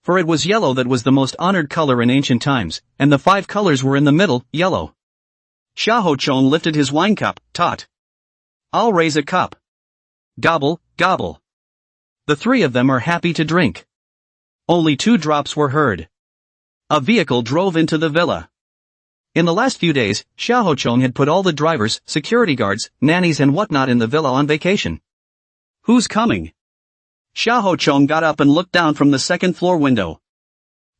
For it was yellow that was the most honored color in ancient times, and the 5 colors were in the middle, yellow. Xiaohochong lifted his wine cup, tot. I'll raise a cup. Gobble, gobble. The 3 of them are happy to drink. Only 2 drops were heard. A vehicle drove into the villa. In the last few days, Xiaohochong had put all the drivers, security guards, nannies and whatnot in the villa on vacation. Who's coming? Xiaohochong got up and looked down from the 2nd floor window.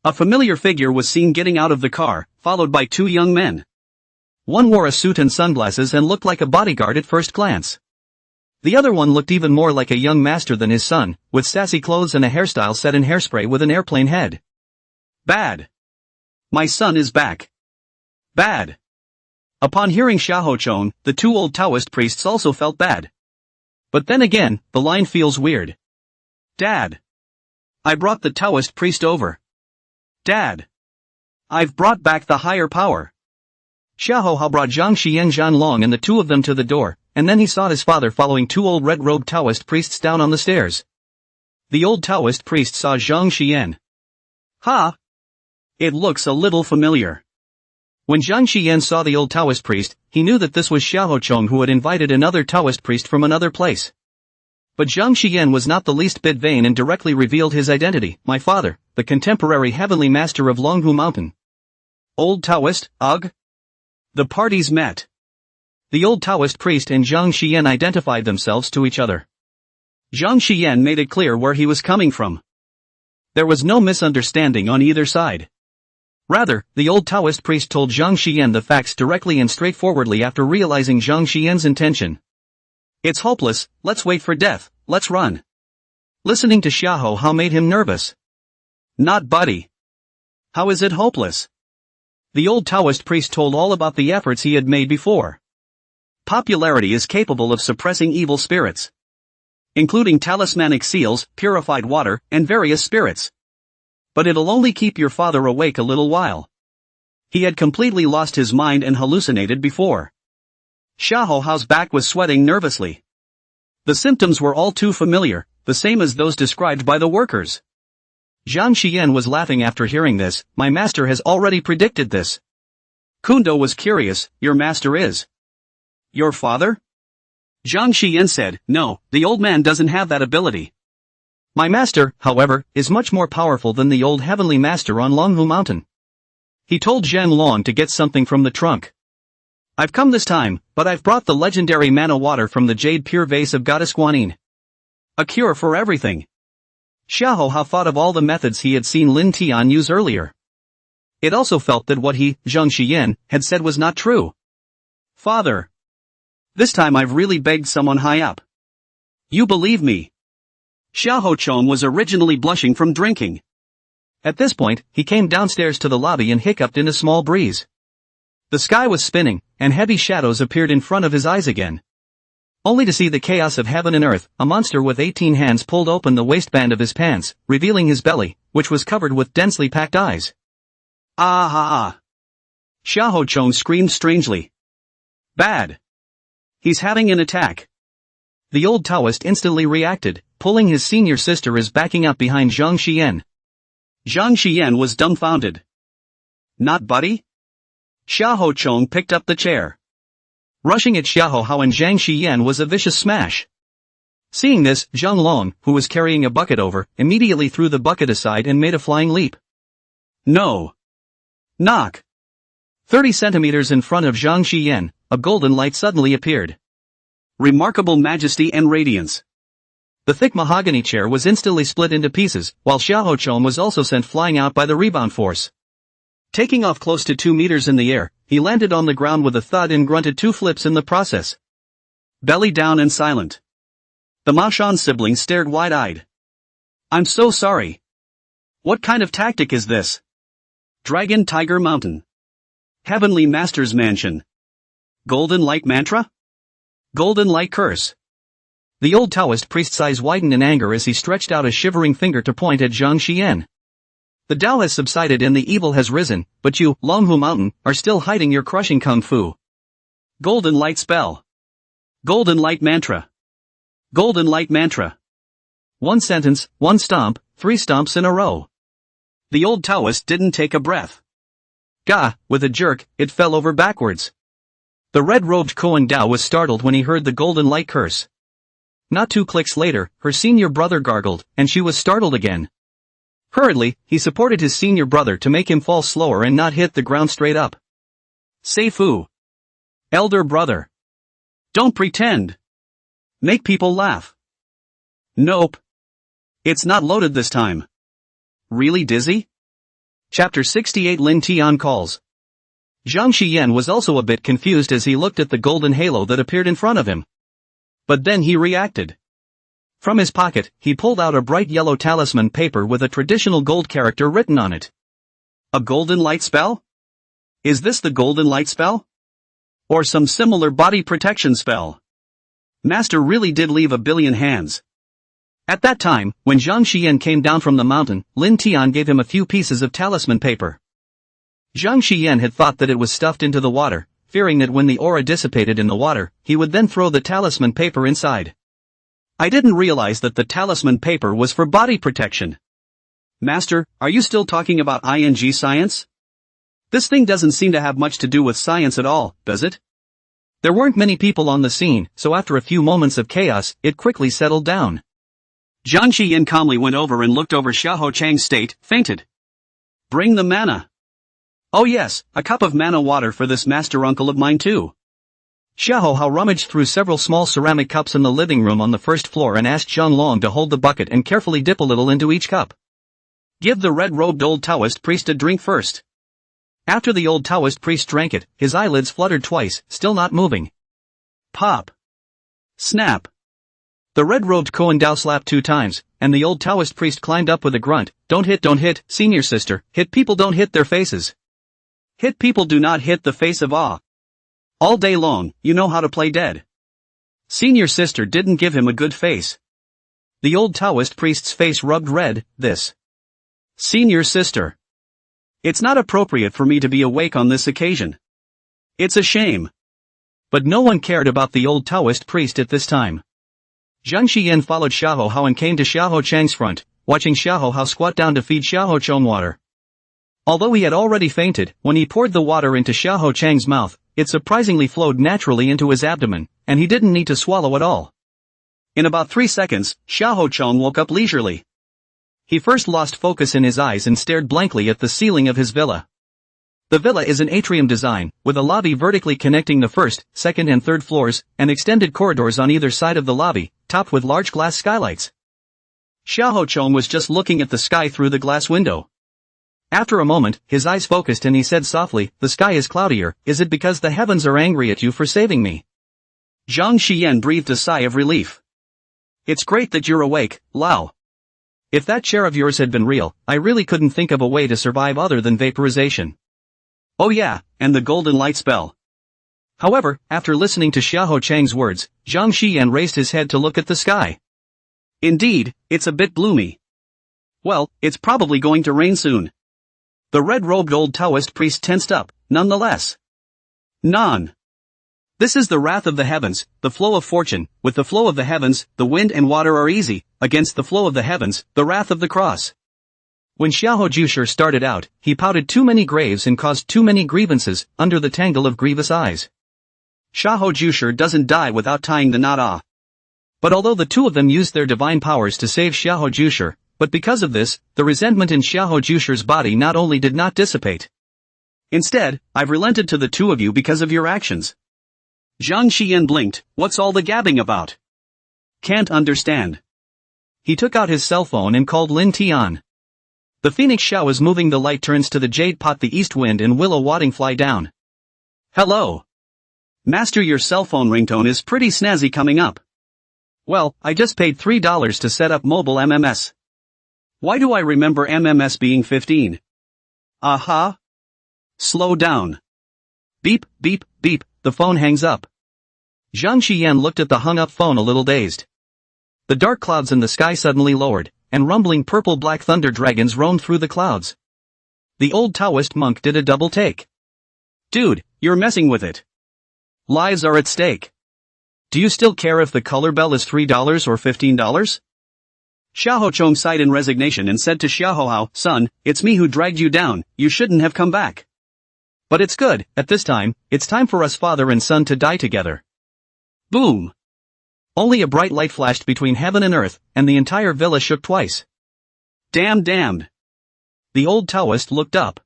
A familiar figure was seen getting out of the car, followed by 2 young men. One wore a suit and sunglasses and looked like a bodyguard at first glance. The other one looked even more like a young master than his son, with sassy clothes and a hairstyle set in hairspray with an airplane head. Bad. My son is back. Bad. Upon hearing Xiaohochong, the 2 old Taoist priests also felt bad. But then again, the line feels weird. Dad. I brought the Taoist priest over. Dad. I've brought back the higher power. Xiaohao brought Zhang Xian Zhanlong and the 2 of them to the door, and then he saw his father following 2 old red-robed Taoist priests down on the stairs. The old Taoist priest saw Zhang Xian. Ha! It looks a little familiar. When Zhang Xian saw the old Taoist priest, he knew that this was Xiaohochong who had invited another Taoist priest from another place. But Zhang Xian was not the least bit vain and directly revealed his identity. My father, the contemporary heavenly master of Longhu Mountain. Old Taoist, ugh? The parties met. The old Taoist priest and Zhang Xian identified themselves to each other. Zhang Xian made it clear where he was coming from. There was no misunderstanding on either side. Rather, the old Taoist priest told Zhang Xian the facts directly and straightforwardly after realizing Zhang Xian's intention. It's hopeless, let's wait for death, let's run. Listening to Xiaohao made him nervous. Not buddy. How is it hopeless? The old Taoist priest told all about the efforts he had made before. Popularity is capable of suppressing evil spirits, including talismanic seals, purified water, and various spirits. But it'll only keep your father awake a little while. He had completely lost his mind and hallucinated before. Xiaohao's back was sweating nervously. The symptoms were all too familiar, the same as those described by the workers. Zhang Xian was laughing after hearing this. My master has already predicted this. Kundo was curious. Your master is your father? Zhang Xian said, "No, the old man doesn't have that ability. My master, however, is much more powerful than the old heavenly master on Longhu Mountain." He told Zhang Long to get something from the trunk. "I've come this time, but I've brought the legendary mana water from the jade pure vase of Goddess Guanyin. A cure for everything." Xiahou thought of all the methods he had seen Lin Tian use earlier. It also felt that what he, Zhang Xian, had said was not true. "Father. This time I've really begged someone high up. You believe me." Xiahou Chong was originally blushing from drinking. At this point, he came downstairs to the lobby and hiccuped in a small breeze. The sky was spinning, and heavy shadows appeared in front of his eyes again. Only to see the chaos of heaven and earth, a monster with 18 hands pulled open the waistband of his pants, revealing his belly, which was covered with densely packed eyes. "Ah ha ah!" Xiahou Chong screamed strangely. "Bad. He's having an attack." The old Taoist instantly reacted, pulling his senior sister as backing up behind Zhang Xian. Zhang Xian was dumbfounded. "Not buddy?" Xiahou Chong picked up the chair. Rushing at Xiahou and Zhang Xian was a vicious smash. Seeing this, Zhang Long, who was carrying a bucket over, immediately threw the bucket aside and made a flying leap. No. Knock. 30 centimeters in front of Zhang Xian, a golden light suddenly appeared. Remarkable majesty and radiance. The thick mahogany chair was instantly split into pieces, while Xiahou Chong was also sent flying out by the rebound force. Taking off close to 2 meters in the air, he landed on the ground with a thud and grunted 2 flips in the process. Belly down and silent. The Ma Shan siblings stared wide-eyed. "I'm so sorry. What kind of tactic is this? Dragon Tiger Mountain. Heavenly Master's Mansion. Golden Light Mantra? Golden Light Curse." The old Taoist priest's eyes widened in anger as he stretched out a shivering finger to point at Zhang Xian. "The Tao has subsided and the evil has risen, but you, Longhu Mountain, are still hiding your crushing kung fu. Golden Light Spell. Golden Light Mantra. Golden Light Mantra." One sentence, one stomp, 3 stomps in a row. The old Taoist didn't take a breath. Gah, with a jerk, it fell over backwards. The red-robed Koan Dao was startled when he heard the golden light curse. Not 2 clicks later, her senior brother gargled, and she was startled again. Hurriedly, he supported his senior brother to make him fall slower and not hit the ground straight up. "Seifu. Elder brother. Don't pretend. Make people laugh." "Nope. It's not loaded this time." "Really dizzy?" Chapter 68 Lin Tian Calls. Zhang Xian was also a bit confused as he looked at the golden halo that appeared in front of him. But then he reacted. From his pocket, he pulled out a bright yellow talisman paper with a traditional gold character written on it. A golden light spell? Is this the golden light spell? Or some similar body protection spell? Master really did leave a billion hands. At that time, when Zhang Xian came down from the mountain, Lin Tian gave him a few pieces of talisman paper. Zhang Xian had thought that it was stuffed into the water, fearing that when the aura dissipated in the water, he would then throw the talisman paper inside. "I didn't realize that the talisman paper was for body protection." "Master, are you still talking about ING science? This thing doesn't seem to have much to do with science at all, does it?" There weren't many people on the scene, so after a few moments of chaos, it quickly settled down. Zhang Xian calmly went over and looked over Xiahou Chang's state, fainted. "Bring the mana." "Oh yes, a cup of mana water for this master uncle of mine too." Xiahou rummaged through several small ceramic cups in the living room on the first floor and asked Zhang Long to hold the bucket and carefully dip a little into each cup. "Give the red-robed old Taoist priest a drink first." After the old Taoist priest drank it, his eyelids fluttered twice, still not moving. Pop. Snap. The red-robed Koan Dao slapped 2 times, and the old Taoist priest climbed up with a grunt. Don't hit, senior sister, hit people don't hit their faces. Hit people do not hit the face of awe. All day long, you know how to play dead. Senior sister didn't give him a good face. The old Taoist priest's face rubbed red. This. Senior sister. It's not appropriate for me to be awake on this occasion. It's a shame. But no one cared about the old Taoist priest at this time. Zhang Xian followed Xiahou and came to Xiahou Chang's front, watching Xiahou squat down to feed Xiahou Chang water. Although he had already fainted, when he poured the water into Xiahou Chang's mouth, it surprisingly flowed naturally into his abdomen, and he didn't need to swallow at all. In about 3 seconds, Xiahou Chong woke up leisurely. He first lost focus in his eyes and stared blankly at the ceiling of his villa. The villa is an atrium design, with a lobby vertically connecting the first, second and third floors, and extended corridors on either side of the lobby, topped with large glass skylights. Xiahou Chong was just looking at the sky through the glass window. After a moment, his eyes focused and he said softly, "The sky is cloudier, is it because the heavens are angry at you for saving me?" Zhang Xian breathed a sigh of relief. "It's great that you're awake, Lao. If that chair of yours had been real, I really couldn't think of a way to survive other than vaporization. Oh yeah, and the golden light spell." However, after listening to Xiahou Chang's words, Zhang Xian raised his head to look at the sky. "Indeed, it's a bit gloomy. Well, it's probably going to rain soon." The red-robed old Taoist priest tensed up, nonetheless. "Non. This is the wrath of the heavens, the flow of fortune. With the flow of the heavens, the wind and water are easy. Against the flow of the heavens, the wrath of the cross." When Xiahou Jushi started out, he pouted too many graves and caused too many grievances, under the tangle of grievous eyes. Xiahou Jushi doesn't die without tying the knot. But although the two of them used their divine powers to save Xiahou Jushi, but because of this, the resentment in Xiahou Jushi's body not only did not dissipate. Instead, I've relented to the two of you because of your actions. Zhang Xian blinked. "What's all the gabbing about? Can't understand." He took out his cell phone and called Lin Tian. The phoenix Xiao is moving, the light turns to the jade pot, the east wind and willow wadding fly down. "Hello. Master, your cell phone ringtone is pretty snazzy coming up." "Well, I just paid $3 to set up mobile MMS. Why do I remember MMS being 15? Aha. Slow down." Beep, beep, beep, the phone hangs up. Zhang Xian looked at the hung-up phone a little dazed. The dark clouds in the sky suddenly lowered, and rumbling purple-black thunder dragons roamed through the clouds. The old Taoist monk did a double take. "Dude, you're messing with it. Lives are at stake. Do you still care if the color bell is $3 or $15? Xiahou Chong sighed in resignation and said to Xiahou Hao, "Son, it's me who dragged you down, you shouldn't have come back. But it's good, at this time, it's time for us father and son to die together." Boom! Only a bright light flashed between heaven and earth, and the entire villa shook twice. Damned. The old Taoist looked up.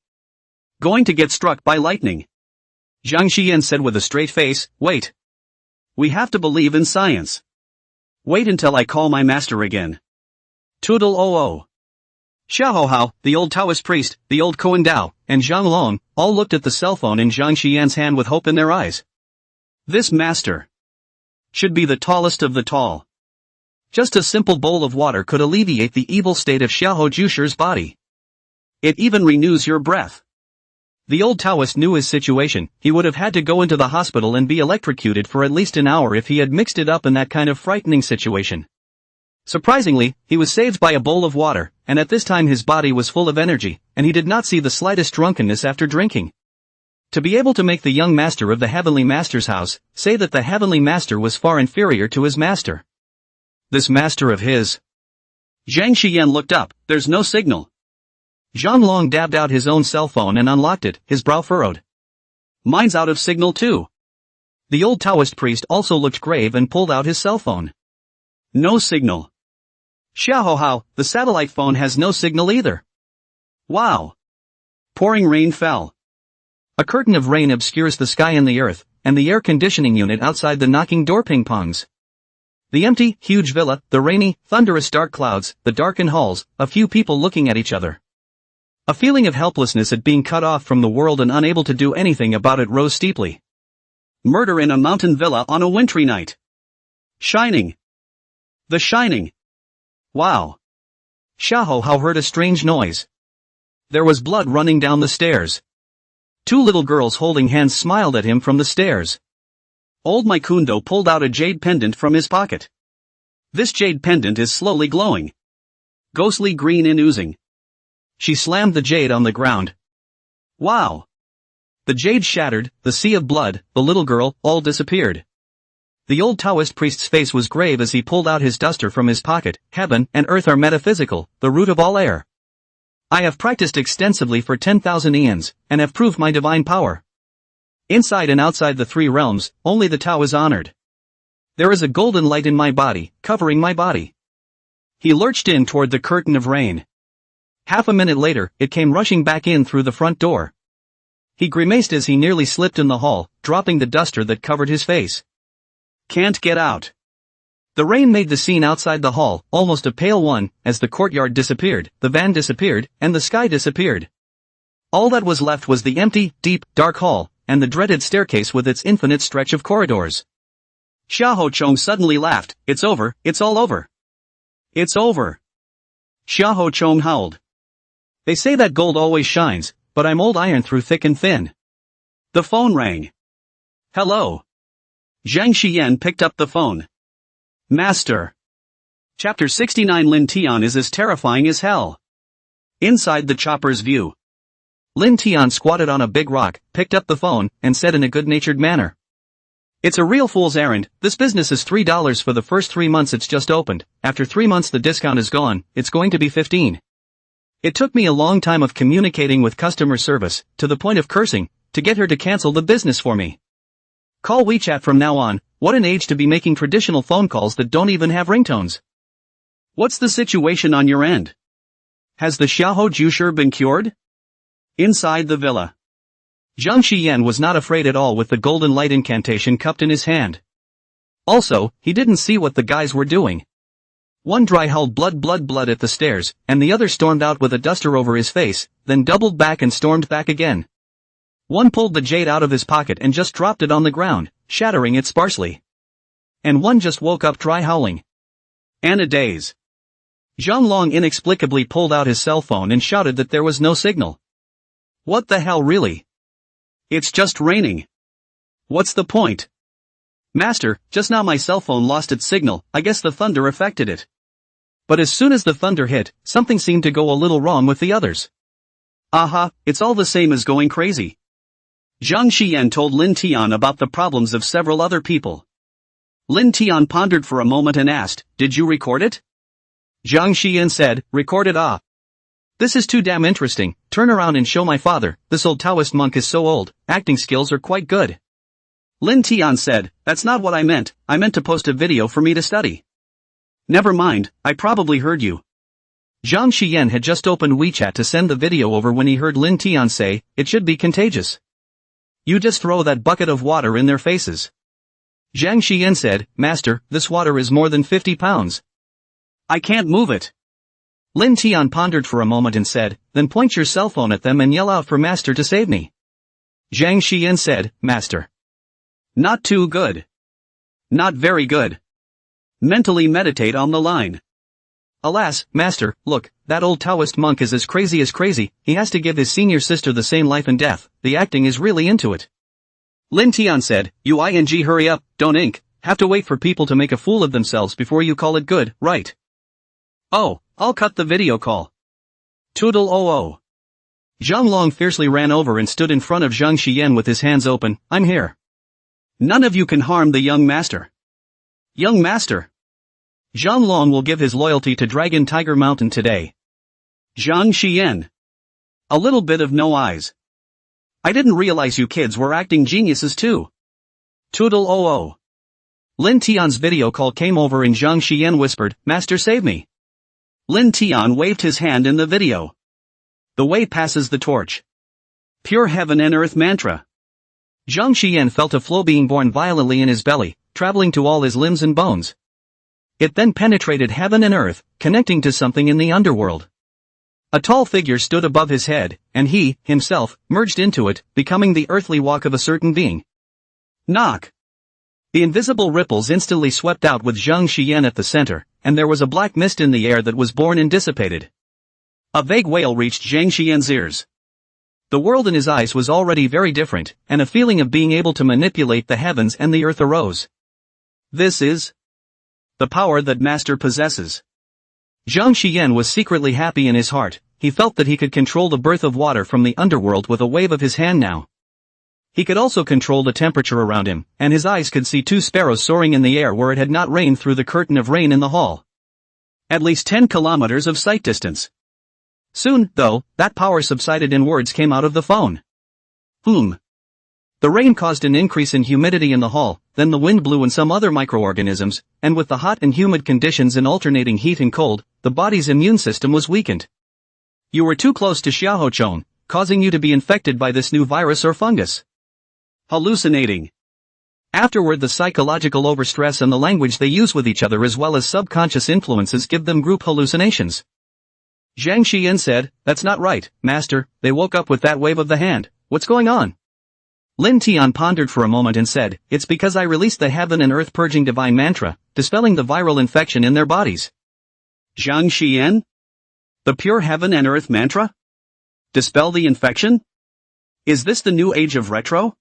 "Going to get struck by lightning." Zhang Xian said with a straight face, "Wait. We have to believe in science. Wait until I call my master again." Toodle-oo. Xiahou Hao, the old Taoist priest, the old Koan Dao, and Zhang Long, all looked at the cell phone in Zhang Xian's hand with hope in their eyes. This master should be the tallest of the tall. Just a simple bowl of water could alleviate the evil state of Xiahou Jushi's body. It even renews your breath. The old Taoist knew his situation. He would have had to go into the hospital and be electrocuted for at least an hour if he had mixed it up in that kind of frightening situation. Surprisingly, he was saved by a bowl of water, and at this time his body was full of energy, and he did not see the slightest drunkenness after drinking. To be able to make the young master of the Heavenly Master's house say that the Heavenly Master was far inferior to his master. This master of his. Zhang Xian looked up. There's no signal. Zhang Long dabbed out his own cell phone and unlocked it, his brow furrowed. Mine's out of signal too. The old Taoist priest also looked grave and pulled out his cell phone. No signal. Xiahou Hao, the satellite phone has no signal either. Wow. Pouring rain fell. A curtain of rain obscures the sky and the earth, and the air conditioning unit outside the knocking door ping-pongs. The empty, huge villa, the rainy, thunderous dark clouds, the darkened halls, a few people looking at each other. A feeling of helplessness at being cut off from the world and unable to do anything about it rose steeply. Murder in a mountain villa on a wintry night. Shining. The Shining. Wow. Xiahou Hao heard a strange noise. There was blood running down the stairs. Two little girls holding hands smiled at him from the stairs. Old Maikundo pulled out a jade pendant from his pocket. This jade pendant is slowly glowing. Ghostly green and oozing. She slammed the jade on the ground. Wow. The jade shattered, the sea of blood, the little girl, all disappeared. The old Taoist priest's face was grave as he pulled out his duster from his pocket. Heaven and earth are metaphysical, the root of all air. I have practiced extensively for 10,000 eons, and have proved my divine power. Inside and outside the three realms, only the Tao is honored. There is a golden light in my body, covering my body. He lurched in toward the curtain of rain. Half a minute later, it came rushing back in through the front door. He grimaced as he nearly slipped in the hall, dropping the duster that covered his face. Can't get out. The rain made the scene outside the hall almost a pale one, as the courtyard disappeared, the van disappeared, and the sky disappeared. All that was left was the empty, deep, dark hall, and the dreaded staircase with its infinite stretch of corridors. Xiahou Chong suddenly laughed. It's over, it's all over. It's over. Xiahou Chong howled. They say that gold always shines, but I'm old iron through thick and thin. The phone rang. Hello. Zhang Xian picked up the phone. Master. Chapter 69. Lin Tian is as terrifying as hell. Inside the chopper's view. Lin Tian squatted on a big rock, picked up the phone, and said in a good-natured manner. It's a real fool's errand. This business is $3 for the first 3 months it's just opened. After 3 months the discount is gone, it's going to be 15. It took me a long time of communicating with customer service, to the point of cursing, to get her to cancel the business for me. Call WeChat from now on. What an age to be making traditional phone calls that don't even have ringtones. What's the situation on your end? Has the Xiahou Jushur been cured? Inside the villa. Zhang Xian was not afraid at all with the golden light incantation cupped in his hand. Also, he didn't see what the guys were doing. One dry howled blood at the stairs, and the other stormed out with a duster over his face, then doubled back and stormed back again. One pulled the jade out of his pocket and just dropped it on the ground, shattering it sparsely. And one just woke up dry howling. Anna daze. Zhang Long inexplicably pulled out his cell phone and shouted that there was no signal. What the hell really? It's just raining. What's the point? Master, just now my cell phone lost its signal. I guess the thunder affected it. But as soon as the thunder hit, something seemed to go a little wrong with the others. Aha, it's all the same as going crazy. Zhang Xian told Lin Tian about the problems of several other people. Lin Tian pondered for a moment and asked, did you record it? Zhang Xian said, record it. Ah. This is too damn interesting. Turn around and show my father. This old Taoist monk is so old, acting skills are quite good. Lin Tian said, that's not what I meant to post a video for me to study. Never mind, I probably heard you. Zhang Xian had just opened WeChat to send the video over when he heard Lin Tian say, it should be contagious. You just throw that bucket of water in their faces. Zhang Xian said, Master, this water is more than 50 pounds. I can't move it. Lin Tian pondered for a moment and said, then point your cell phone at them and yell out for Master to save me. Zhang Xian said, Master. Not too good. Not very good. Mentally meditate on the line. Alas, Master, look, that old Taoist monk is as crazy, he has to give his senior sister the same life and death, the acting is really into it. Lin Tian said, hurry up, don't ink, have to wait for people to make a fool of themselves before you call it good, right? Oh, I'll cut the video call. Toodle oh. Zhang Long fiercely ran over and stood in front of Zhang Xian with his hands open, I'm here. None of you can harm the young master. Young master. Zhang Long will give his loyalty to Dragon Tiger Mountain today. Zhang Xian. A little bit of no eyes. I didn't realize you kids were acting geniuses too. Toodle oh. Lin Tian's video call came over and Zhang Xian whispered, Master save me. Lin Tian waved his hand in the video. The way passes the torch. Pure heaven and earth mantra. Zhang Xian felt a flow being born violently in his belly, traveling to all his limbs and bones. It then penetrated heaven and earth, connecting to something in the underworld. A tall figure stood above his head, and he, himself, merged into it, becoming the earthly walk of a certain being. Knock. The invisible ripples instantly swept out with Zhang Xian at the center, and there was a black mist in the air that was born and dissipated. A vague wail reached Zhang Xian's ears. The world in his eyes was already very different, and a feeling of being able to manipulate the heavens and the earth arose. This is the power that Master possesses. Zhang Xian was secretly happy in his heart. He felt that he could control the birth of water from the underworld with a wave of his hand now. He could also control the temperature around him, and his eyes could see 2 sparrows soaring in the air where it had not rained through the curtain of rain in the hall. At least 10 kilometers of sight distance. Soon, though, that power subsided and words came out of the phone. The rain caused an increase in humidity in the hall, then the wind blew in some other microorganisms, and with the hot and humid conditions and alternating heat and cold, the body's immune system was weakened. You were too close to Xiaohochong, causing you to be infected by this new virus or fungus. Hallucinating. Afterward, the psychological overstress and the language they use with each other as well as subconscious influences give them group hallucinations. Zhang Xian said, "That's not right, master, they woke up with that wave of the hand, what's going on?" Lin Tian pondered for a moment and said, "It's because I released the heaven and earth purging divine mantra, dispelling the viral infection in their bodies." Zhang Xian? The pure heaven and earth mantra? Dispel the infection? Is this the new age of retro?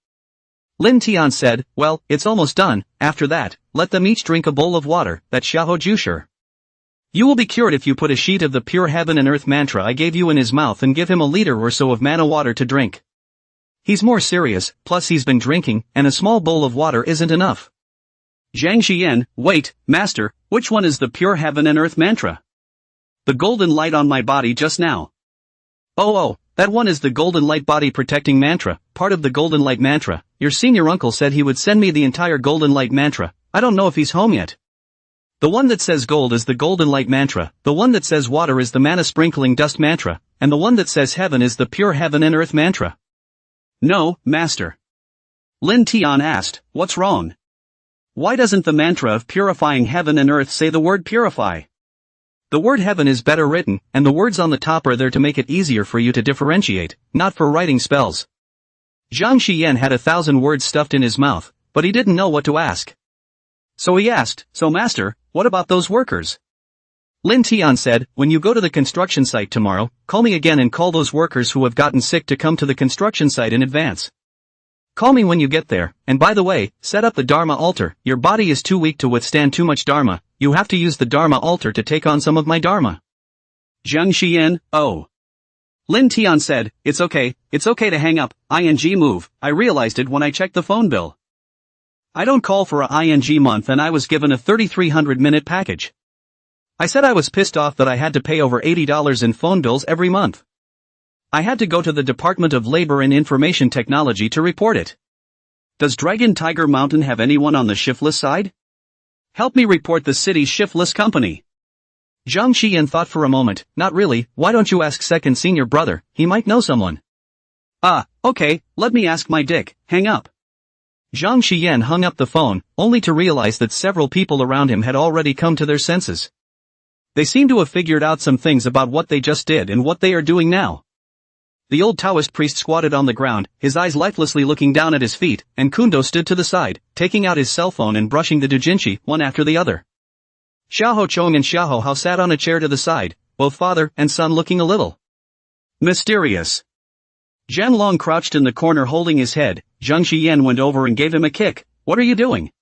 Lin Tian said, "Well, it's almost done. After that, let them each drink a bowl of water, that Xiaoho Jushur. You will be cured if you put a sheet of the pure heaven and earth mantra I gave you in his mouth and give him a liter or so of manna water to drink." He's more serious, plus he's been drinking, and a small bowl of water isn't enough. Zhang Xian, wait, master, which one is the pure heaven and earth mantra? The golden light on my body just now. Oh, that one is the golden light body protecting mantra, part of the golden light mantra. Your senior uncle said he would send me the entire golden light mantra. I don't know if he's home yet. The one that says gold is the golden light mantra, the one that says water is the manna sprinkling dust mantra, and the one that says heaven is the pure heaven and earth mantra. No, master. Lin Tian asked, what's wrong? Why doesn't the mantra of purifying heaven and earth say the word purify? The word heaven is better written, and the words on the top are there to make it easier for you to differentiate, not for writing spells. Zhang Xian had 1,000 words stuffed in his mouth, but he didn't know what to ask. So he asked, "So master, what about those workers?" Lin Tian said, "When you go to the construction site tomorrow, call me again and call those workers who have gotten sick to come to the construction site in advance. Call me when you get there, and by the way, set up the Dharma altar. Your body is too weak to withstand too much Dharma, you have to use the Dharma altar to take on some of my Dharma." Zhang Xian, oh. Lin Tian said, it's okay to hang up, ing move, I realized it when I checked the phone bill. I don't call for a ing month and I was given a 3,300-minute package. I said I was pissed off that I had to pay over $80 in phone bills every month. I had to go to the Department of Labor and Information Technology to report it. Does Dragon Tiger Mountain have anyone on the shiftless side? Help me report the city's shiftless company. Zhang Xian thought for a moment, not really, why don't you ask second senior brother, he might know someone. Okay, let me ask my dick, hang up. Zhang Xian hung up the phone, only to realize that several people around him had already come to their senses. They seemed to have figured out some things about what they just did and what they are doing now. The old Taoist priest squatted on the ground, his eyes lifelessly looking down at his feet, and Kundo stood to the side, taking out his cell phone and brushing the doujinshi, one after the other. Xiaoho Chong and Xiaoho Hao sat on a chair to the side, both father and son looking a little mysterious. Zhang Long crouched in the corner holding his head. Zhang Xian went over and gave him a kick. What are you doing?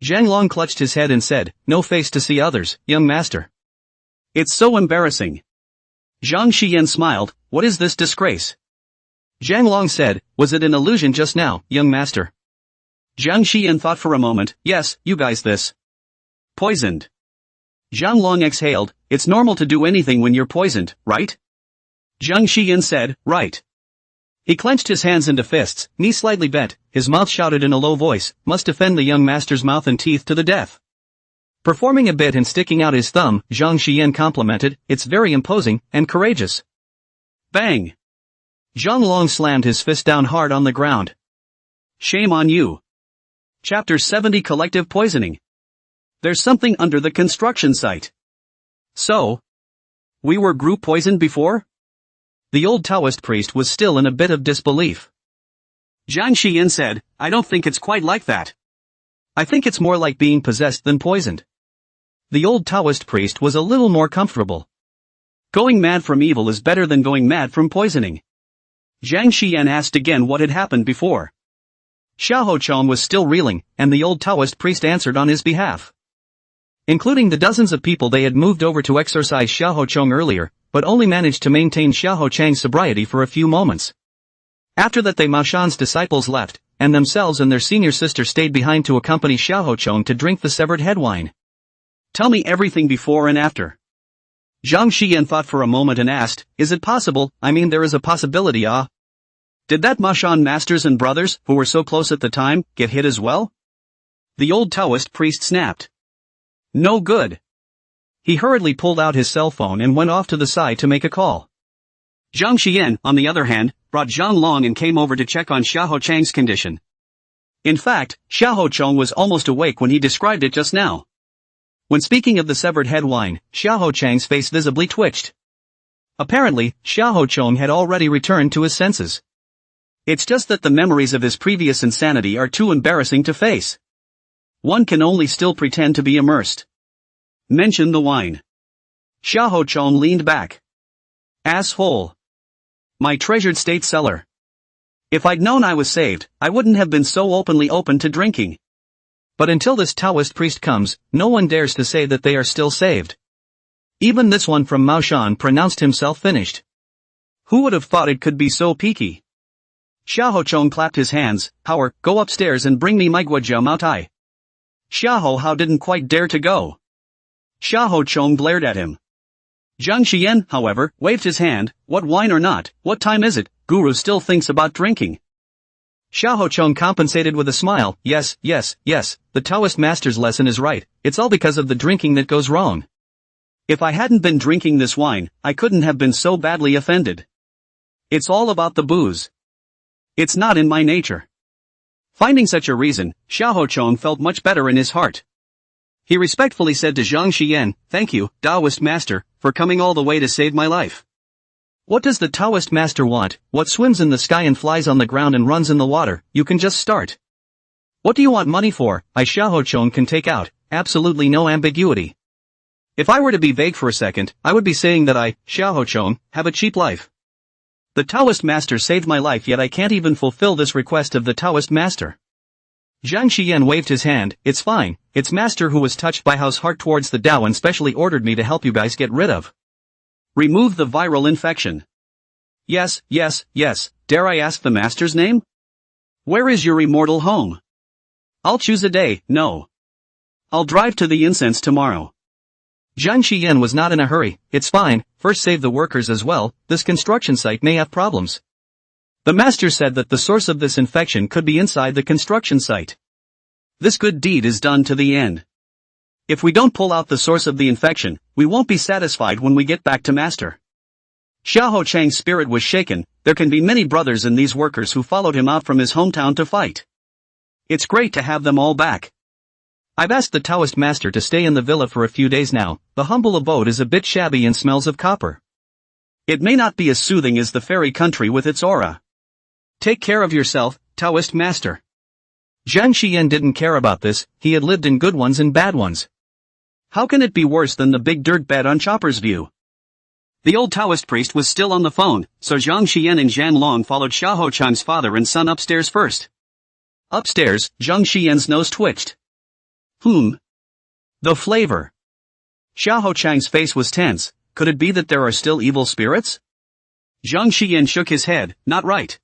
Zhang Long clutched his head and said, no face to see others, young master. It's so embarrassing. Zhang Xian smiled, what is this disgrace? Zhang Long said, was it an illusion just now, young master? Zhang Xian thought for a moment, yes, you guys this. Poisoned. Zhang Long exhaled, it's normal to do anything when you're poisoned, right? Zhang Xian said, right. He clenched his hands into fists, knees slightly bent, his mouth shouted in a low voice, must defend the young master's mouth and teeth to the death. Performing a bit and sticking out his thumb, Zhang Xian complimented, it's very imposing, and courageous. Bang! Zhang Long slammed his fist down hard on the ground. Shame on you. Chapter 70 Collective Poisoning. There's something under the construction site. So? We were group poisoned before? The old Taoist priest was still in a bit of disbelief. Zhang Xian said, I don't think it's quite like that. I think it's more like being possessed than poisoned. The old Taoist priest was a little more comfortable. Going mad from evil is better than going mad from poisoning. Zhang Xian asked again what had happened before. Xiaoho Chong was still reeling, and the old Taoist priest answered on his behalf. Including the dozens of people they had moved over to exorcise Xiaoho Chong earlier, but only managed to maintain Xiaoho Chang's sobriety for a few moments. After that Mao Shan's disciples left, and themselves and their senior sister stayed behind to accompany Xiaoho Chong to drink the severed head wine. Tell me everything before and after. Zhang Xian thought for a moment and asked, is it possible, I mean there is a possibility Did that Mashan masters and brothers, who were so close at the time, get hit as well? The old Taoist priest snapped. No good. He hurriedly pulled out his cell phone and went off to the side to make a call. Zhang Xian, on the other hand, brought Zhang Long and came over to check on Xiahou Chang's condition. In fact, Xiahou Chang was almost awake when he described it just now. When speaking of the severed head wine, Xiahou Chang's face visibly twitched. Apparently, Xiahou Chang had already returned to his senses. It's just that the memories of his previous insanity are too embarrassing to face. One can only still pretend to be immersed. Mention the wine. Xiahou Chang leaned back. Asshole. My treasured state cellar. If I'd known I was saved, I wouldn't have been so openly open to drinking. But until this Taoist priest comes, no one dares to say that they are still saved. Even this one from Maoshan pronounced himself finished. Who would have thought it could be so peaky? Xiahou Chang clapped his hands. Power, go upstairs and bring me my guajia Mao Tai. Xiahou Hao didn't quite dare to go. Xiahou Chang glared at him. Zhang Xian, however, waved his hand. What wine or not, what time is it? Guru still thinks about drinking. Xiahou Chang compensated with a smile. Yes, the Taoist master's lesson is right. It's all because of the drinking that goes wrong. If I hadn't been drinking this wine, I couldn't have been so badly offended. It's all about the booze. It's not in my nature. Finding such a reason, Xiahou Chang felt much better in his heart. He respectfully said to Zhang Xian, thank you, Taoist master, for coming all the way to save my life. What does the Taoist master want? What swims in the sky and flies on the ground and runs in the water? You can just start. What do you want money for? Xiahou Chang can take out, absolutely no ambiguity. If I were to be vague for a second, I would be saying that I, Xiahou Chang, have a cheap life. The Taoist master saved my life, yet I can't even fulfill this request of the Taoist master. Zhang Xian waved his hand. It's fine, it's master who was touched by Hao's heart towards the Tao and specially ordered me to help you guys get rid of. Remove the viral infection. Yes, dare I ask the master's name? Where is your immortal home? I'll choose a day. No. I'll drive to the incense tomorrow. Zhang Xian was not in a hurry. It's fine, first save the workers as well, this construction site may have problems. The master said that the source of this infection could be inside the construction site. This good deed is done to the end. If we don't pull out the source of the infection, we won't be satisfied when we get back to master. Xiahou Chang's spirit was shaken. There can be many brothers in these workers who followed him out from his hometown to fight. It's great to have them all back. I've asked the Taoist master to stay in the villa for a few days now. The humble abode is a bit shabby and smells of copper. It may not be as soothing as the fairy country with its aura. Take care of yourself, Taoist master. Zhang Xian didn't care about this, he had lived in good ones and bad ones. How can it be worse than the big dirt bed on Chopper's View? The old Taoist priest was still on the phone, so Zhang Xian and Zhan Long followed Xiahou Chang's father and son upstairs first. Upstairs, Zhang Xian's nose twitched. The flavor. Xiahou Chang's face was tense. Could it be that there are still evil spirits? Zhang Xian shook his head. Not right.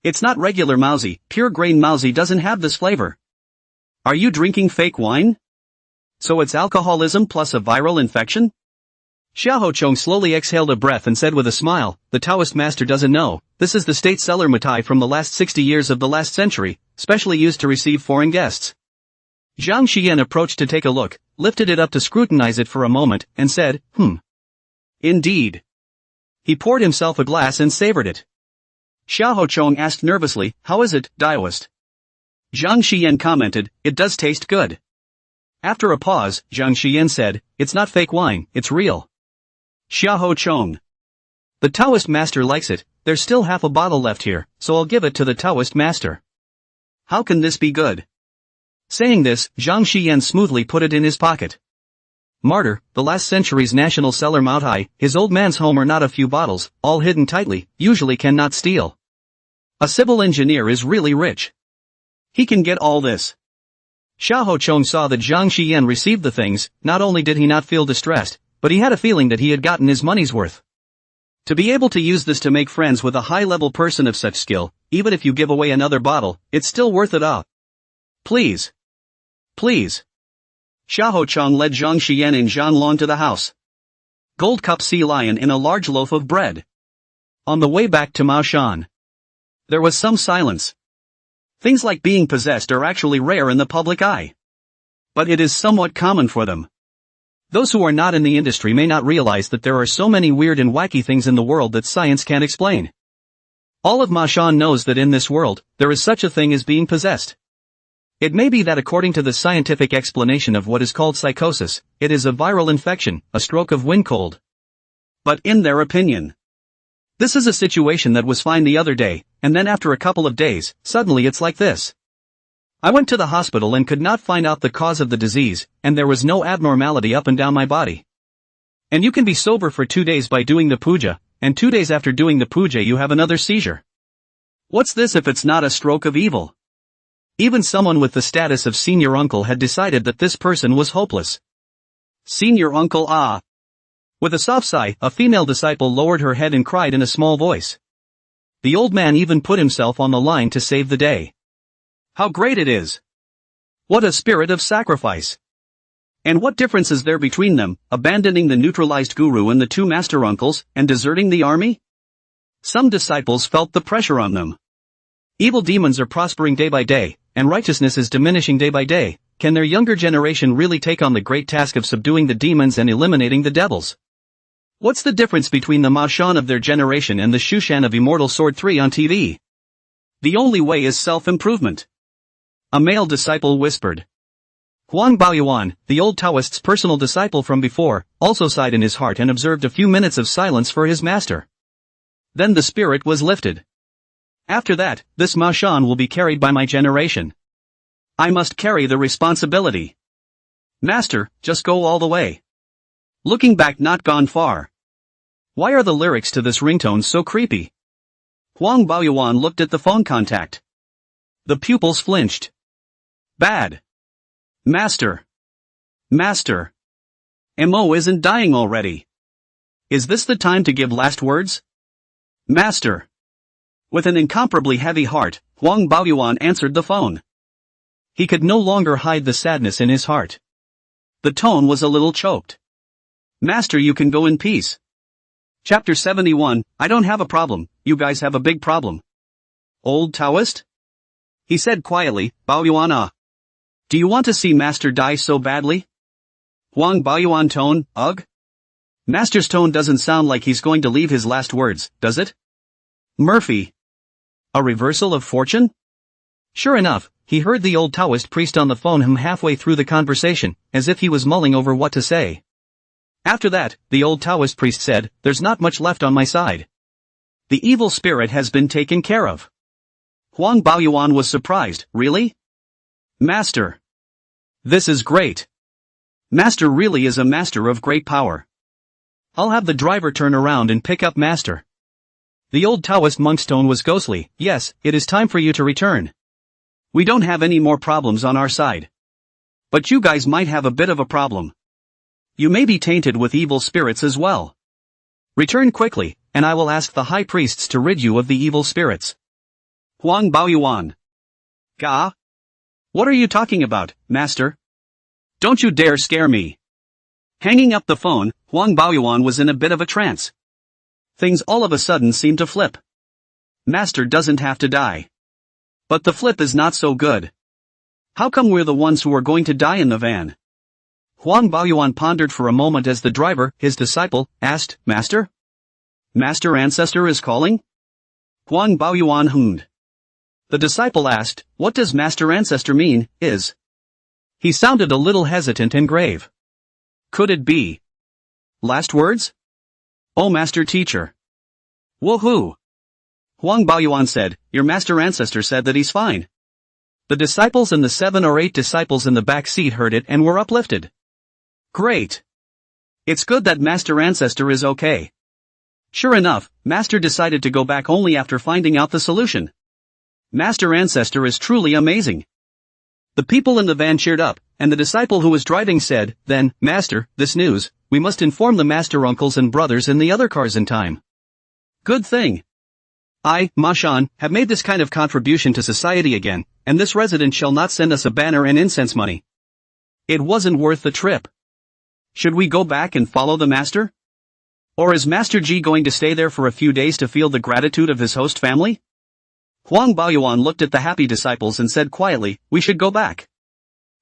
It's not regular mousy. Pure grain mousy doesn't have this flavor. Are you drinking fake wine? So it's alcoholism plus a viral infection? Xiahou Chang slowly exhaled a breath and said with a smile, the Taoist master doesn't know. This is the state cellar matai from the last 60 years of the last century, specially used to receive foreign guests. Zhang Xian approached to take a look, lifted it up to scrutinize it for a moment, and said, Indeed. He poured himself a glass and savored it. Xiahou Chang asked nervously, how is it, Taoist? Zhang Xian commented, it does taste good. After a pause, Zhang Xian said, it's not fake wine, it's real. Xiahou Chang. The Taoist master likes it, there's still half a bottle left here, so I'll give it to the Taoist master. How can this be good? Saying this, Zhang Xian smoothly put it in his pocket. Martyr, the last century's national cellar Mao Tai, his old man's home are not a few bottles, all hidden tightly, usually cannot steal. A civil engineer is really rich. He can get all this. Xiahou Chang saw that Zhang Xian received the things. Not only did he not feel distressed, but he had a feeling that he had gotten his money's worth. To be able to use this to make friends with a high-level person of such skill, even if you give away another bottle, it's still worth it all. Please. Xiahou Chang led Zhang Xian and Zhan Long to the house. Gold cup sea lion in a large loaf of bread. On the way back to Maoshan. There was some silence. Things like being possessed are actually rare in the public eye. But it is somewhat common for them. Those who are not in the industry may not realize that there are so many weird and wacky things in the world that science can't explain. All of Mashan knows that in this world, there is such a thing as being possessed. It may be that according to the scientific explanation of what is called psychosis, it is a viral infection, a stroke of wind cold. But in their opinion, this is a situation that was fine the other day, and then after a couple of days, suddenly it's like this. I went to the hospital and could not find out the cause of the disease, and there was no abnormality up and down my body. And you can be sober for 2 days by doing the puja, and 2 days after doing the puja you have another seizure. What's this if it's not a stroke of evil? Even someone with the status of senior uncle had decided that this person was hopeless. Senior uncle ah. With a soft sigh, a female disciple lowered her head and cried in a small voice. The old man even put himself on the line to save the day. How great it is! What a spirit of sacrifice! And what difference is there between them, abandoning the neutralized guru and the 2 master uncles, and deserting the army? Some disciples felt the pressure on them. Evil demons are prospering day by day, and righteousness is diminishing day by day. Can their younger generation really take on the great task of subduing the demons and eliminating the devils? What's the difference between the Mashan of their generation and the Shushan of Immortal Sword 3 on TV? The only way is self-improvement. A male disciple whispered. Huang Baoyuan, the old Taoist's personal disciple from before, also sighed in his heart and observed a few minutes of silence for his master. Then the spirit was lifted. After that, this Mashan will be carried by my generation. I must carry the responsibility. Master, just go all the way. Looking back, not gone far. Why are the lyrics to this ringtone so creepy? Huang Baoyuan looked at the phone contact. The pupils flinched. Bad. Master. Master. Mo isn't dying already. Is this the time to give last words? Master. With an incomparably heavy heart, Huang Baoyuan answered the phone. He could no longer hide the sadness in his heart. The tone was a little choked. Master, you can go in peace. Chapter 71, I don't have a problem, you guys have a big problem. Old Taoist? He said quietly, Baoyuan ah. Do you want to see Master die so badly? Huang Baoyuan tone, ugh? Master's tone doesn't sound like he's going to leave his last words, does it? Murphy. A reversal of fortune? Sure enough, he heard the old Taoist priest on the phone halfway through the conversation, as if he was mulling over what to say. After that, the old Taoist priest said, there's not much left on my side. The evil spirit has been taken care of. Huang Baoyuan was surprised, really? Master. This is great. Master really is a master of great power. I'll have the driver turn around and pick up Master. The old Taoist monk's tone was ghostly. Yes, it is time for you to return. We don't have any more problems on our side. But you guys might have a bit of a problem. You may be tainted with evil spirits as well. Return quickly, and I will ask the high priests to rid you of the evil spirits. Huang Baoyuan. Ga? What are you talking about, Master? Don't you dare scare me. Hanging up the phone, Huang Baoyuan was in a bit of a trance. Things all of a sudden seemed to flip. Master doesn't have to die. But the flip is not so good. How come we're the ones who are going to die in the van? Huang Baoyuan pondered for a moment as the driver, his disciple, asked, Master? Master Ancestor is calling? Huang Baoyuan hummed. The disciple asked, what does Master Ancestor mean, is? He sounded a little hesitant and grave. Could it be? Last words? Oh Master Teacher. Woohoo! Huang Baoyuan said, your Master Ancestor said that he's fine. The disciples and the 7 or 8 disciples in the back seat heard it and were uplifted. Great! It's good that Master Ancestor is okay. Sure enough, Master decided to go back only after finding out the solution. Master Ancestor is truly amazing. The people in the van cheered up, and the disciple who was driving said, then, Master, this news, we must inform the Master uncles and brothers in the other cars in time. Good thing. I, Mashan, have made this kind of contribution to society again, and this resident shall not send us a banner and incense money. It wasn't worth the trip. Should we go back and follow the Master? Or is Master G going to stay there for a few days to feel the gratitude of his host family? Huang Baoyuan looked at the happy disciples and said quietly, "We should go back.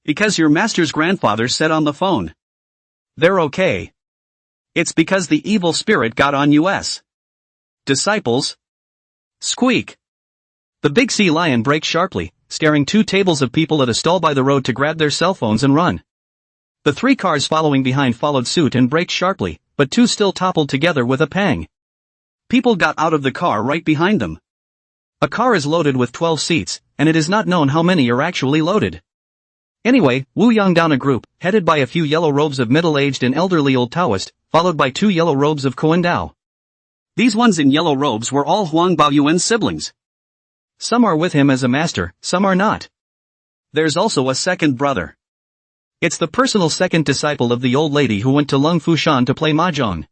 Because your master's grandfather said on the phone. They're okay. It's because the evil spirit got on us. Disciples." Squeak. The big sea lion braked sharply, scaring 2 tables of people at a stall by the road to grab their cell phones and run. The 3 cars following behind followed suit and braked sharply, but 2 still toppled together with a pang. People got out of the car right behind them. A car is loaded with 12 seats, and it is not known how many are actually loaded. Anyway, Wu Yang down a group, headed by a few yellow robes of middle-aged and elderly old Taoist, followed by 2 yellow robes of Koan Dao. These ones in yellow robes were all Huang Baoyuan's siblings. Some are with him as a master, some are not. There's also a second brother. It's the personal second disciple of the old lady who went to Lung Fushan to play mahjong.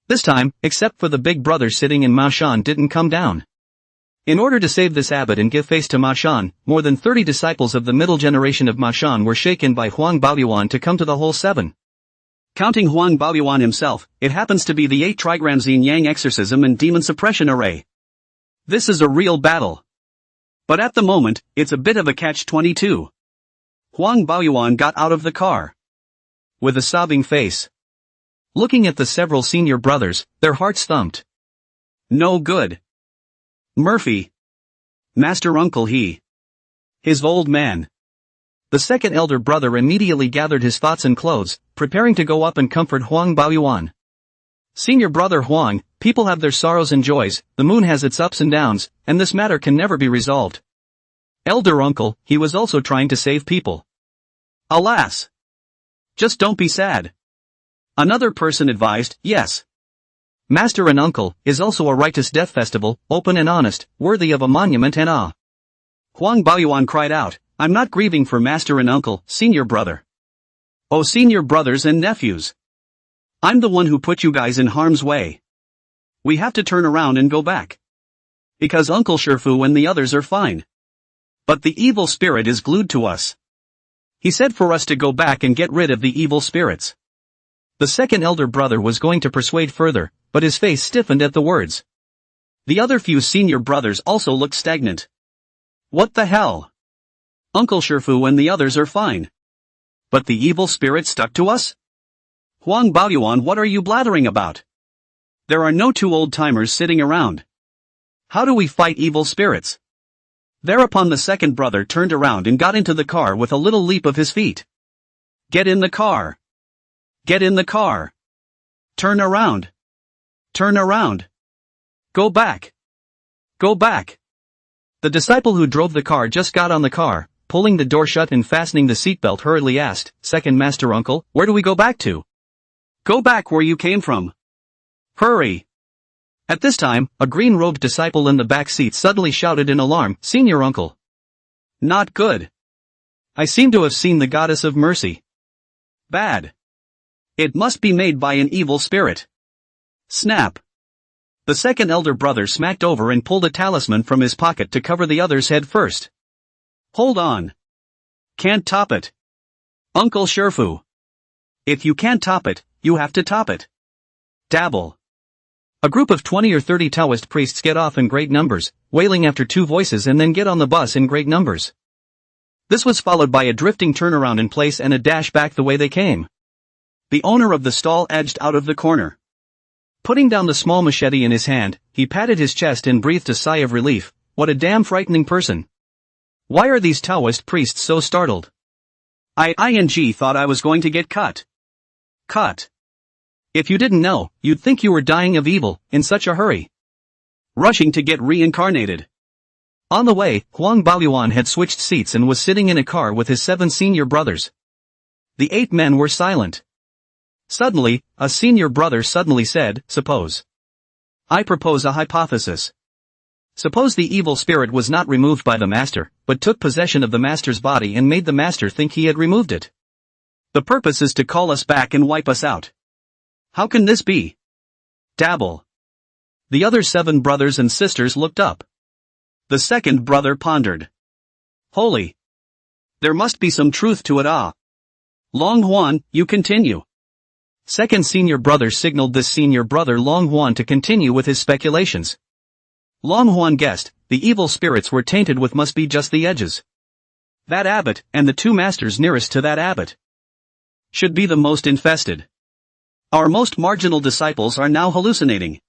This time, except for the big brother sitting in Maoshan didn't come down. In order to save this abbot and give face to Maoshan, more than 30 disciples of the middle generation of Maoshan were shaken by Huang Baoyuan to come to the whole 7. Counting Huang Baoyuan himself, it happens to be the 8 trigrams yin-yang exorcism and demon suppression array. This is a real battle. But at the moment, it's a bit of a catch-22. Huang Baoyuan got out of the car. With a sobbing face. Looking at the several senior brothers, their hearts thumped. No good. Murphy. Master Uncle his old man. The second elder brother immediately gathered his thoughts and clothes, preparing to go up and comfort Huang Baoyuan. Senior brother Huang, people have their sorrows and joys, the moon has its ups and downs, and this matter can never be resolved. Elder uncle, he was also trying to save people. Alas! Just don't be sad. Another person advised, yes. Master and uncle is also a righteous death festival, open and honest, worthy of a monument and awe. Huang Baoyuan cried out, I'm not grieving for master and uncle, senior brother. Oh senior brothers and nephews. I'm the one who put you guys in harm's way. We have to turn around and go back. Because Uncle Shifu and the others are fine. But the evil spirit is glued to us. He said for us to go back and get rid of the evil spirits. The second elder brother was going to persuade further, but his face stiffened at the words. The other few senior brothers also looked stagnant. What the hell? Uncle Shifu and the others are fine. But the evil spirit stuck to us? Huang Baoyuan, what are you blathering about? There are no 2 old-timers sitting around. How do we fight evil spirits? Thereupon the second brother turned around and got into the car with a little leap of his feet. Get in the car. Get in the car. Turn around. Turn around. Go back. Go back. The disciple who drove the car just got on the car, pulling the door shut and fastening the seatbelt hurriedly asked, Second master uncle, where do we go back to? Go back where you came from. Hurry. At this time, a green-robed disciple in the back seat suddenly shouted in alarm, Senior uncle. Not good. I seem to have seen the goddess of mercy. Bad. It must be made by an evil spirit. Snap. The second elder brother smacked over and pulled a talisman from his pocket to cover the other's head first. Hold on. Can't top it. Uncle Shifu. If you can't top it, you have to top it. Dabble. A group of 20 or 30 Taoist priests get off in great numbers, wailing after 2 voices and then get on the bus in great numbers. This was followed by a drifting turnaround in place and a dash back the way they came. The owner of the stall edged out of the corner. Putting down the small machete in his hand, he patted his chest and breathed a sigh of relief. What a damn frightening person. Why are these Taoist priests so startled? I thought I was going to get cut. Cut. If you didn't know, you'd think you were dying of evil, in such a hurry. Rushing to get reincarnated. On the way, Huang Baoyuan had switched seats and was sitting in a car with his 7 senior brothers. The 8 men were silent. Suddenly, a senior brother suddenly said, Suppose. I propose a hypothesis. Suppose the evil spirit was not removed by the master, but took possession of the master's body and made the master think he had removed it. The purpose is to call us back and wipe us out. How can this be? Dabble. The other 7 brothers and sisters looked up. The second brother pondered. Holy. There must be some truth to it. Long Huan, you continue. Second senior brother signaled this senior brother Long Huan to continue with his speculations. Long Huan guessed, the evil spirits were tainted with must be just the edges. That abbot, and the two masters nearest to that abbot, should be the most infested. Our most marginal disciples are now hallucinating.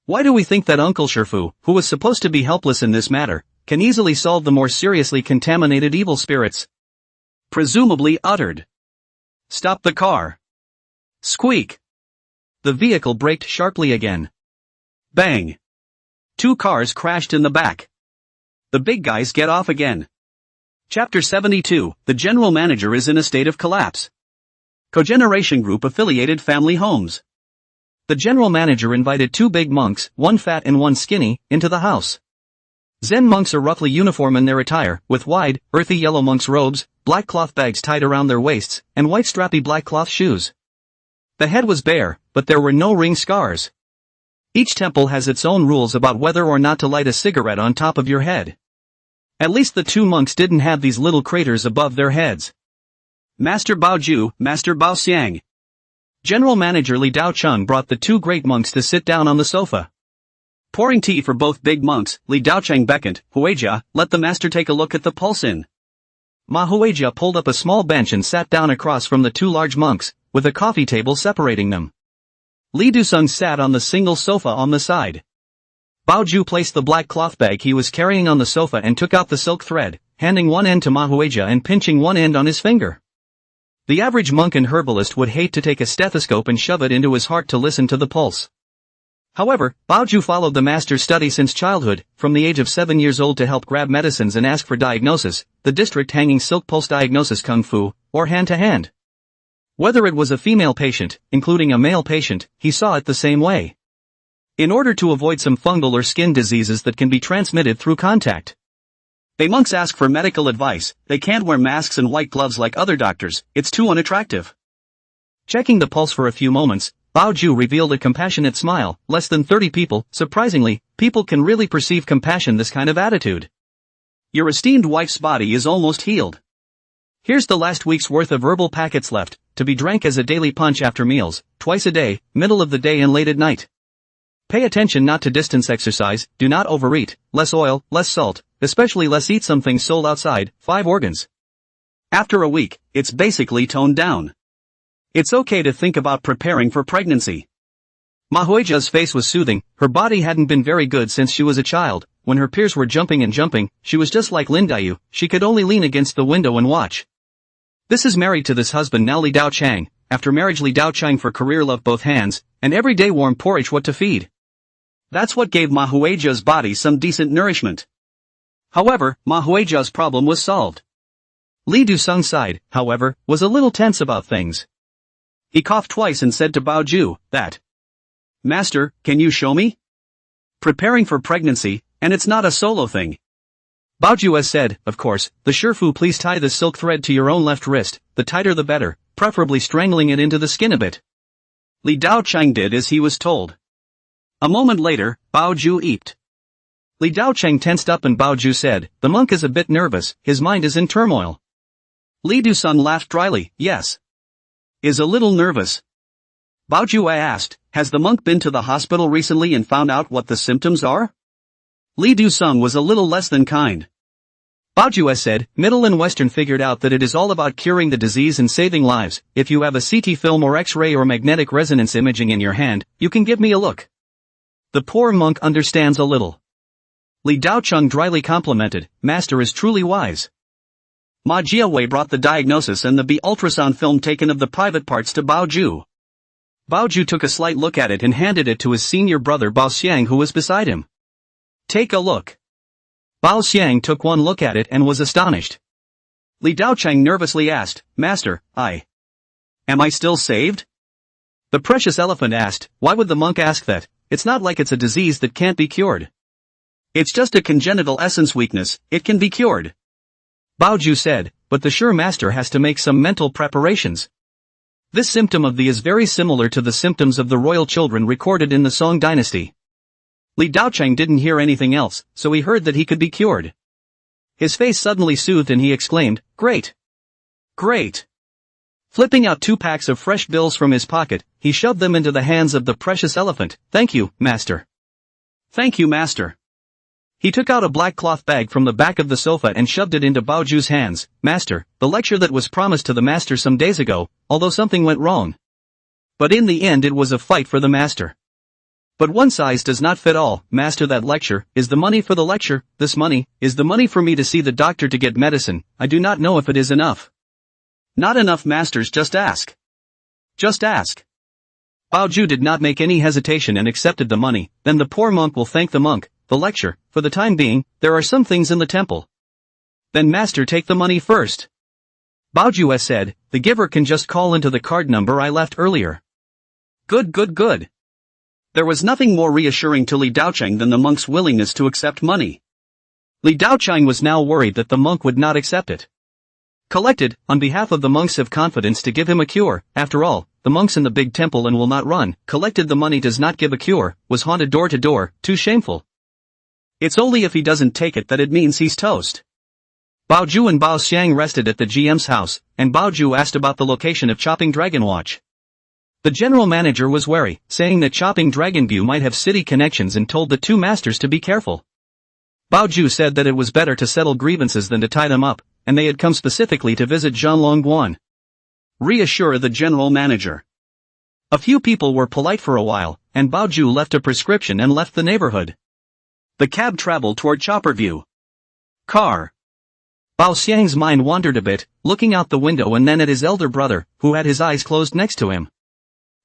Why do we think that Uncle Shifu, who was supposed to be helpless in this matter, can easily solve the more seriously contaminated evil spirits? Presumably uttered. Stop the car. Squeak. The vehicle braked sharply again. Bang. Two cars crashed in the back. The big guys get off again. Chapter 72, the general manager is in a state of collapse. Cogeneration Group affiliated family homes. The general manager invited two big monks, one fat and one skinny, into the house. Zen monks are roughly uniform in their attire, with wide, earthy yellow monks' robes, black cloth bags tied around their waists, and white strappy black cloth shoes. The head was bare, but there were no ring scars. Each temple has its own rules about whether or not to light a cigarette on top of your head. At least the two monks didn't have these little craters above their heads. Master Bao Ju, Master Bao Xiang. General Manager Li Daocheng brought the two great monks to sit down on the sofa. Pouring tea for both big monks, Li Daocheng beckoned, Huijia, let the master take a look at the pulse in. Ma Huijia pulled up a small bench and sat down across from the two large monks, with a coffee table separating them. Li Dusung sat on the single sofa on the side. Bao Ju placed the black cloth bag he was carrying on the sofa and took out the silk thread, handing one end to Ma Huijia and pinching one end on his finger. The average monk and herbalist would hate to take a stethoscope and shove it into his heart to listen to the pulse. However, Bao Ju followed the master's study since childhood, from the age of 7 years old to help grab medicines and ask for diagnosis, the district hanging silk pulse diagnosis kung fu, or hand to hand. Whether it was a female patient, including a male patient, he saw it the same way. In order to avoid some fungal or skin diseases that can be transmitted through contact, they monks ask for medical advice. They can't wear masks and white gloves like other doctors, it's too unattractive. Checking the pulse for a few moments, Bao Ju revealed a compassionate smile. Less than 30 people, surprisingly, people can really perceive compassion, this kind of attitude. Your esteemed wife's body is almost healed. Here's the last week's worth of herbal packets left, to be drank as a daily punch after meals, twice a day, middle of the day and late at night. Pay attention not to distance exercise, do not overeat, less oil, less salt, especially less eat some things sold outside, 5 organs. After a week, it's basically toned down. It's okay to think about preparing for pregnancy. Ma Huijia's face was soothing. Her body hadn't been very good since she was a child. When her peers were jumping and jumping, she was just like Lin Dayu, she could only lean against the window and watch. This is married to this husband now Li Daocheng. After marriage Li Daocheng for career love both hands, and every day warm porridge what to feed. That's what gave Ma Huijia's body some decent nourishment. However, Ma Huijia's problem was solved. Li Dusung's side, however, was a little tense about things. He coughed twice and said to Bao Ju, that. Master, can you show me? Preparing for pregnancy, and it's not a solo thing. Bao Ju has said, of course, the Shifu please tie the silk thread to your own left wrist, the tighter the better, preferably strangling it into the skin a bit. Li Daocheng did as he was told. A moment later, Bao Ju eeped. Li Daocheng tensed up and Bao Ju said, the monk is a bit nervous, his mind is in turmoil. Li Dusung laughed dryly, yes. Is a little nervous. Bao Ju asked, has the monk been to the hospital recently and found out what the symptoms are? Li Dusung was a little less than kind. Bao Ju said, Middle and Western figured out that it is all about curing the disease and saving lives. If you have a CT film or X-ray or magnetic resonance imaging in your hand, you can give me a look. The poor monk understands a little. Li Daocheng dryly complimented, Master is truly wise. Ma Jiawei brought the diagnosis and the B ultrasound film taken of the private parts to Bao Ju. Bao Ju took a slight look at it and handed it to his senior brother Bao Xiang who was beside him. Take a look. Bao Xiang took one look at it and was astonished. Li Daocheng nervously asked, Master, am I still saved? The precious elephant asked, why would the monk ask that? It's not like it's a disease that can't be cured. It's just a congenital essence weakness, it can be cured. Bao Ju said, but the sure master has to make some mental preparations. This symptom of the is very similar to the symptoms of the royal children recorded in the Song dynasty. Li Daocheng didn't hear anything else, so he heard that he could be cured. His face suddenly soothed and he exclaimed, Great! Great! Flipping out 2 packs of fresh bills from his pocket, he shoved them into the hands of the precious elephant. Thank you, master. Thank you, master. He took out a black cloth bag from the back of the sofa and shoved it into Baoju's hands. Master, the lecture that was promised to the master some days ago, although something went wrong. But in the end it was a fight for the master. But one size does not fit all. Master, that lecture is the money for the lecture. This money is the money for me to see the doctor to get medicine. I do not know if it is enough. Not enough, masters, just ask. Just ask. Baoju did not make any hesitation and accepted the money. Then the poor monk will thank the monk, the lecture, for the time being. There are some things in the temple. Then master, take the money first. Baoju said, the giver can just call into the card number I left earlier. Good, good, good. There was nothing more reassuring to Li Daocheng than the monk's willingness to accept money. Li Daocheng was now worried that the monk would not accept it. Collected, on behalf of the monks, have confidence to give him a cure. After all, the monks in the big temple and will not run. Collected, the money does not give a cure, was haunted door to door, too shameful. It's only if he doesn't take it that it means he's toast. Baoju and Bao Xiang rested at the GM's house, and Baoju asked about the location of Chopping Dragon Watch. The general manager was wary, saying that Chopping Dragon View might have city connections, and told the two masters to be careful. Baoju said that it was better to settle grievances than to tie them up, and they had come specifically to visit Zhanlong Guan. Reassure the general manager. A few people were polite for a while, and Baoju left a prescription and left the neighborhood. The cab traveled toward Chopper View. Car. Bao Xiang's mind wandered a bit, looking out the window and then at his elder brother, who had his eyes closed next to him.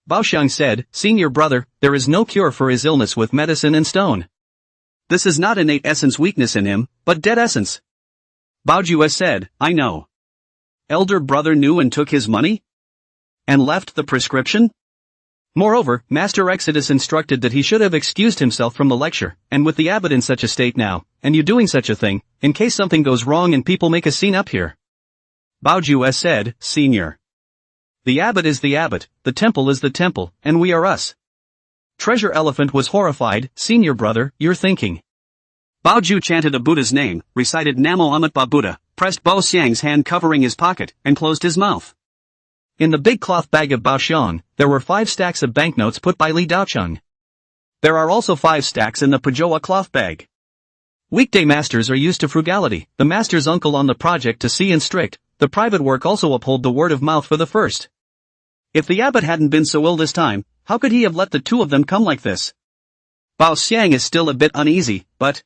Bao Xiang said, Senior brother, there is no cure for his illness with medicine and stone. This is not innate essence weakness in him, but dead essence. Baoju said, I know. Elder brother knew and took his money? And left the prescription? Moreover, Master Exodus instructed that he should have excused himself from the lecture, and with the abbot in such a state now, and you doing such a thing, in case something goes wrong and people make a scene up here. Baoju said, Senior. The abbot is the abbot, the temple is the temple, and we are us. Treasure Elephant was horrified. Senior brother, you're thinking. Baoju chanted a Buddha's name, recited Namo Amitabha Buddha, pressed Bao Xiang's hand covering his pocket, and closed his mouth. In the big cloth bag of Bao Xiang, there were 5 stacks of banknotes put by Li Daocheng. There are also 5 stacks in the Pajoa cloth bag. Weekday masters are used to frugality, the master's uncle on the project to see and strict, the private work also uphold the word of mouth for the first. If the abbot hadn't been so ill this time, how could he have let the two of them come like this? Bao Xiang is still a bit uneasy, but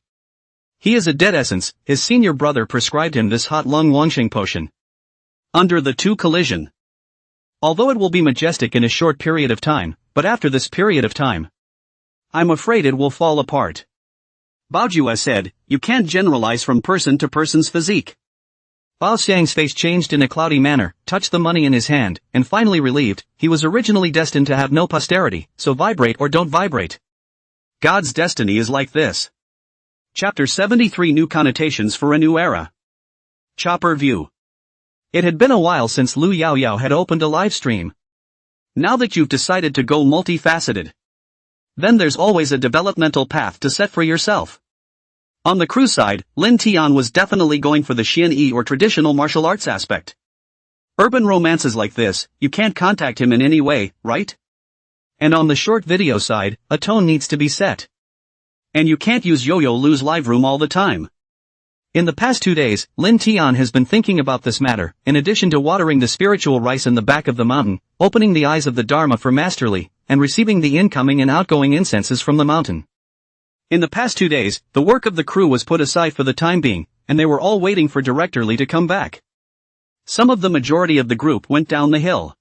he is a dead essence. His senior brother prescribed him this hot lung Wangxing potion. Under the two collision. Although it will be majestic in a short period of time, but after this period of time, I'm afraid it will fall apart. Baoju said, you can't generalize from person to person's physique. Bao Xiang's face changed in a cloudy manner, touched the money in his hand, and finally relieved. He was originally destined to have no posterity, so vibrate or don't vibrate. God's destiny is like this. Chapter 73 New Connotations for a New Era. Chopper View. It had been a while since Lu Yaoyao had opened a live stream. Now that you've decided to go multifaceted, then there's always a developmental path to set for yourself. On the crew side, Lin Tian was definitely going for the Xian-yi or traditional martial arts aspect. Urban romances like this, you can't contact him in any way, right? And on the short video side, a tone needs to be set. And you can't use Yo-Yo Lu's live room all the time. In the past 2 days, Lin Tian has been thinking about this matter, in addition to watering the spiritual rice in the back of the mountain, opening the eyes of the Dharma for Masterly, and receiving the incoming and outgoing incenses from the mountain. In the past 2 days, the work of the crew was put aside for the time being, and they were all waiting for Director Li to come back. Some of the majority of the group went down the hill.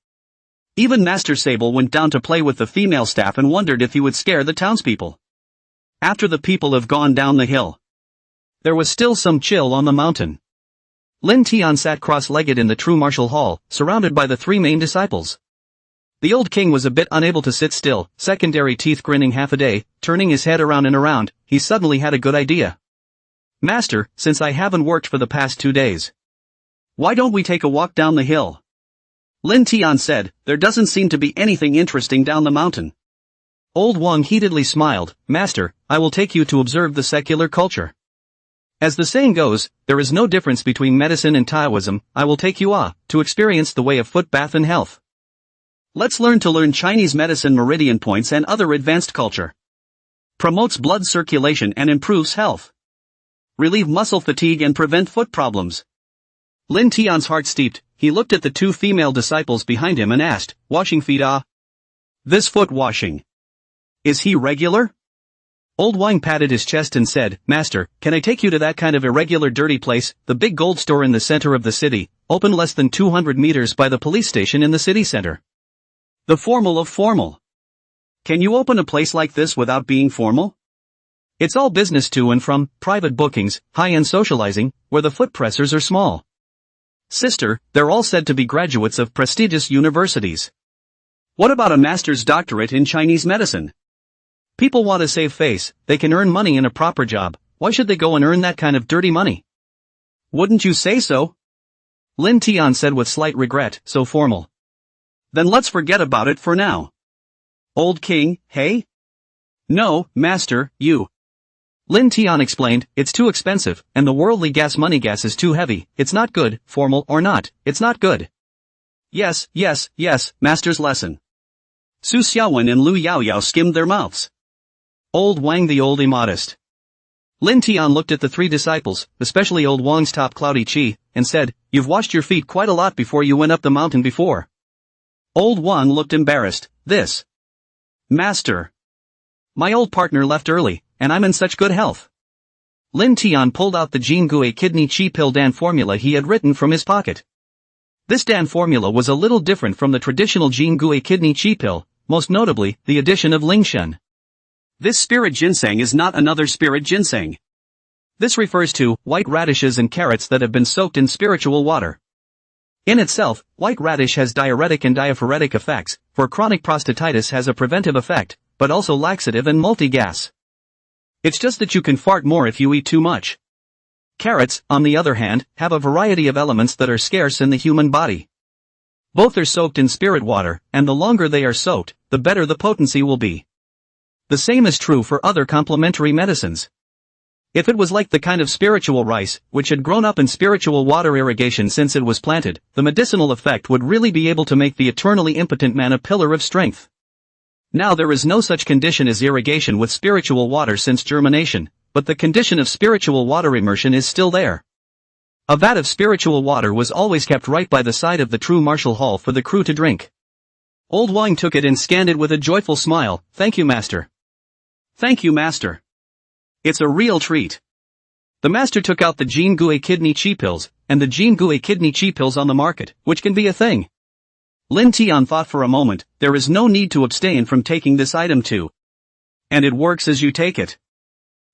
Even Master Sable went down to play with the female staff and wondered if he would scare the townspeople. After the people have gone down the hill, there was still some chill on the mountain. Lin Tian sat cross-legged in the true martial hall, surrounded by the 3 main disciples. The old king was a bit unable to sit still, secondary teeth grinning half a day, turning his head around and around. He suddenly had a good idea. Master, since I haven't worked for the past 2 days, why don't we take a walk down the hill? Lin Tian said, there doesn't seem to be anything interesting down the mountain. Old Wang heatedly smiled, Master, I will take you to observe the secular culture. As the saying goes, there is no difference between medicine and Taoism. I will take you to experience the way of foot bath and health. Let's learn Chinese medicine, meridian points and other advanced culture. Promotes blood circulation and improves health. relieve muscle fatigue and prevent foot problems. Lin Tian's heart steeped. He looked at the two female disciples behind him and asked, washing feet this foot washing. Is he regular? Old Wang patted his chest and said, Master, can I take you to that kind of irregular dirty place, the big gold store in the center of the city, open less than 200 meters by the police station in the city center. The formal of formal. Can you open a place like this without being formal? It's all business to and from, private bookings, high-end socializing, where the foot pressers are small. Sister, they're all said to be graduates of prestigious universities. What about a master's doctorate in Chinese medicine? People want to save face, they can earn money in a proper job, why should they go and earn that kind of dirty money? Wouldn't you say so? Lin Tian said with slight regret, so formal. Then let's forget about it for now. Old King, hey? No, Master, you. Lin Tian explained, it's too expensive, and the worldly money gas is too heavy, it's not good, formal or not, it's not good. Yes, Master's lesson. Su Xiaowen and Lu Yaoyao skimmed their mouths. Old Wang the old immodest. Lin Tian looked at the three disciples, especially old Wang's top cloudy chi, and said, you've washed your feet quite a lot before you went up the mountain before. Old Wang looked embarrassed, this. Master. My old partner left early, and I'm in such good health. Lin Tian pulled out the Jingui kidney chi pill Dan formula he had written from his pocket. This Dan formula was a little different from the traditional Jingui kidney chi pill, most notably, the addition of Lingshen. This spirit ginseng is not another spirit ginseng. This refers to white radishes and carrots that have been soaked in spiritual water. In itself, white radish has diuretic and diaphoretic effects, for chronic prostatitis has a preventive effect, but also laxative and multi-gas. It's just that you can fart more if you eat too much. Carrots, on the other hand, have a variety of elements that are scarce in the human body. Both are soaked in spirit water, and the longer they are soaked, the better the potency will be. The same is true for other complementary medicines. If it was like the kind of spiritual rice, which had grown up in spiritual water irrigation since it was planted, the medicinal effect would really be able to make the eternally impotent man a pillar of strength. Now there is no such condition as irrigation with spiritual water since germination, but the condition of spiritual water immersion is still there. A vat of spiritual water was always kept right by the side of the true martial hall for the crew to drink. Old Wang took it and scanned it with a joyful smile, thank you Master. Thank you Master. It's a real treat. The Master took out the Jingui kidney chi pills, and the Jingui kidney chi pills on the market, which can be a thing. Lin Tian thought for a moment, there is no need to abstain from taking this item too. And it works as you take it.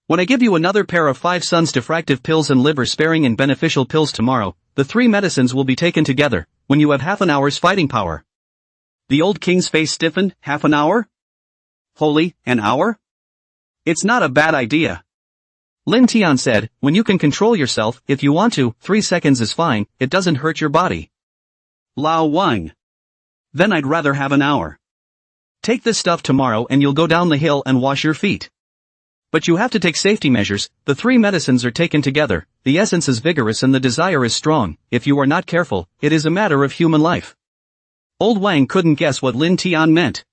When I give you another pair of 5 Suns diffractive pills and liver-sparing and beneficial pills tomorrow, the 3 medicines will be taken together, when you have half an hour's fighting power. The old king's face stiffened, half an hour? Holy, an hour? It's not a bad idea. Lin Tian said, when you can control yourself, if you want to, 3 seconds is fine, it doesn't hurt your body. Lao Wang. Then I'd rather have an hour. Take this stuff tomorrow and you'll go down the hill and wash your feet. But you have to take safety measures, the 3 medicines are taken together, the essence is vigorous and the desire is strong, if you are not careful, it is a matter of human life. Old Wang couldn't guess what Lin Tian meant.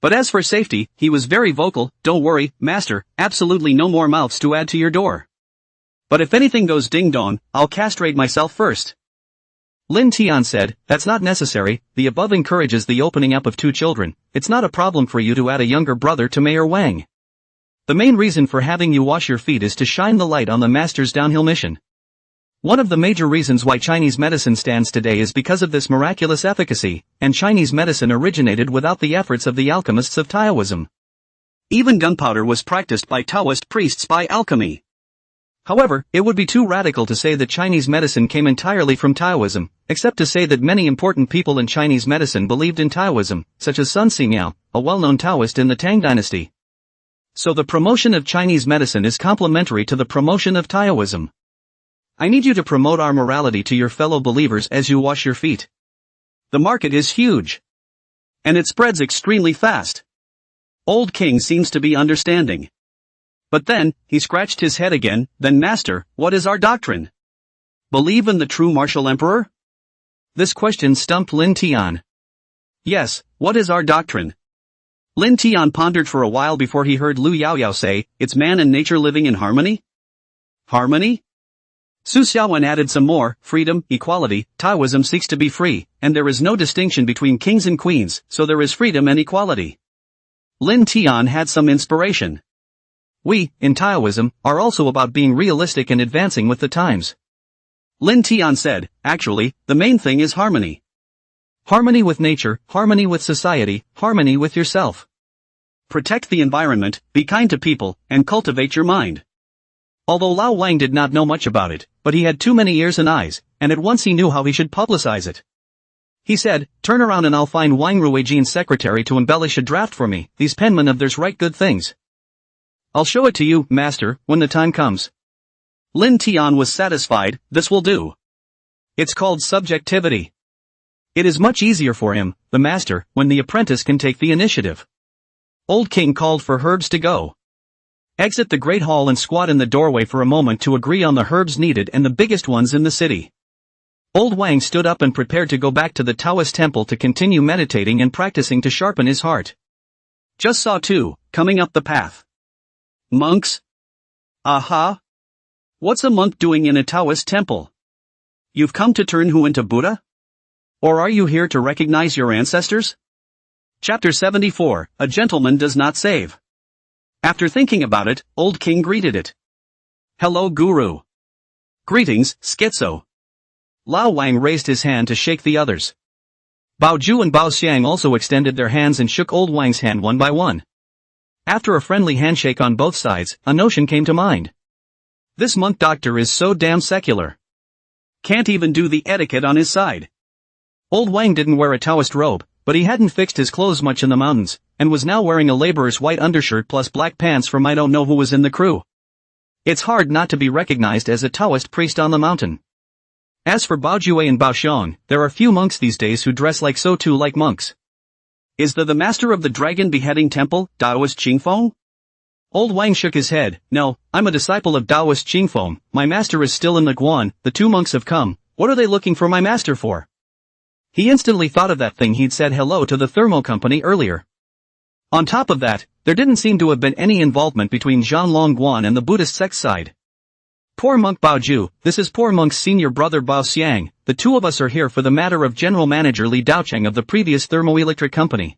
But as for safety, he was very vocal, don't worry, Master, absolutely no more mouths to add to your door. But if anything goes ding-dong, I'll castrate myself first. Lin Tian said, that's not necessary, the above encourages the opening up of 2 children, it's not a problem for you to add a younger brother to Mayor Wang. The main reason for having you wash your feet is to shine the light on the Master's downhill mission. One of the major reasons why Chinese medicine stands today is because of this miraculous efficacy, and Chinese medicine originated without the efforts of the alchemists of Taoism. Even gunpowder was practiced by Taoist priests by alchemy. However, it would be too radical to say that Chinese medicine came entirely from Taoism, except to say that many important people in Chinese medicine believed in Taoism, such as Sun Ximiao, a well-known Taoist in the Tang dynasty. So the promotion of Chinese medicine is complementary to the promotion of Taoism. I need you to promote our morality to your fellow believers as you wash your feet. The market is huge. And it spreads extremely fast. Old King seems to be understanding. But then, he scratched his head again, then Master, what is our doctrine? Believe in the true martial emperor? This question stumped Lin Tian. Yes, what is our doctrine? Lin Tian pondered for a while before he heard Lu Yaoyao say, it's man and nature living in harmony? Harmony? Su Xiaowen added some more: freedom, equality. Taoism seeks to be free, and there is no distinction between kings and queens, so there is freedom and equality. Lin Tian had some inspiration. We, in Taoism, are also about being realistic and advancing with the times. Lin Tian said, actually, the main thing is harmony. Harmony with nature, harmony with society, harmony with yourself. Protect the environment, be kind to people, and cultivate your mind. Although Lao Wang did not know much about it, but he had too many ears and eyes, and at once he knew how he should publicize it. He said, turn around and I'll find Wang Ruijin's secretary to embellish a draft for me. These penmen of theirs write good things. I'll show it to you, master, when the time comes. Lin Tian was satisfied. This will do. It's called subjectivity. It is much easier for him, the master, when the apprentice can take the initiative. Old King called for herbs to go. Exit the great hall and squat in the doorway for a moment to agree on the herbs needed and the biggest ones in the city. Old Wang stood up and prepared to go back to the Taoist temple to continue meditating and practicing to sharpen his heart. Just saw two, coming up the path. Monks? Aha! What's a monk doing in a Taoist temple? You've come to turn who into Buddha? Or are you here to recognize your ancestors? Chapter 74, A Gentleman Does Not Save. After thinking about it, Old King greeted it. Hello, Guru. Greetings, Schizo. Lao Wang raised his hand to shake the others. Bao Ju and Bao Xiang also extended their hands and shook Old Wang's hand one by one. After a friendly handshake on both sides, a notion came to mind. This monk doctor is so damn secular. Can't even do the etiquette on his side. Old Wang didn't wear a Taoist robe, but he hadn't fixed his clothes much in the mountains, and was now wearing a laborer's white undershirt plus black pants from I don't know who was in the crew. It's hard not to be recognized as a Taoist priest on the mountain. As for Bao Jue and Bao Xiong, there are few monks these days who dress like so too like monks. Is the master of the dragon beheading temple, Taoist Qingfeng? Old Wang shook his head. No, I'm a disciple of Taoist Qingfeng, my master is still in the Guan, the two monks have come, what are they looking for my master for? He instantly thought of that thing he'd said hello to the thermo company earlier. On top of that, there didn't seem to have been any involvement between Zhanlong Guan and the Buddhist sect side. Poor monk Bao Ju, this is poor monk's senior brother Bao Xiang, the two of us are here for the matter of General Manager Li Daocheng of the previous thermoelectric company.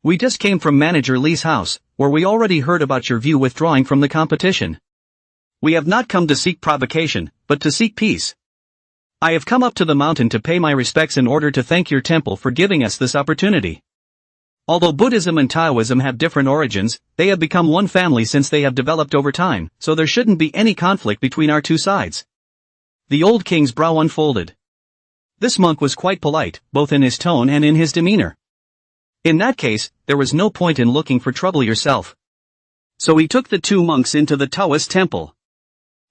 We just came from Manager Li's house, where we already heard about your view withdrawing from the competition. We have not come to seek provocation, but to seek peace. I have come up to the mountain to pay my respects in order to thank your temple for giving us this opportunity. Although Buddhism and Taoism have different origins, they have become one family since they have developed over time, so there shouldn't be any conflict between our two sides. The old king's brow unfolded. This monk was quite polite, both in his tone and in his demeanor. In that case, there was no point in looking for trouble yourself. So he took the two monks into the Taoist temple.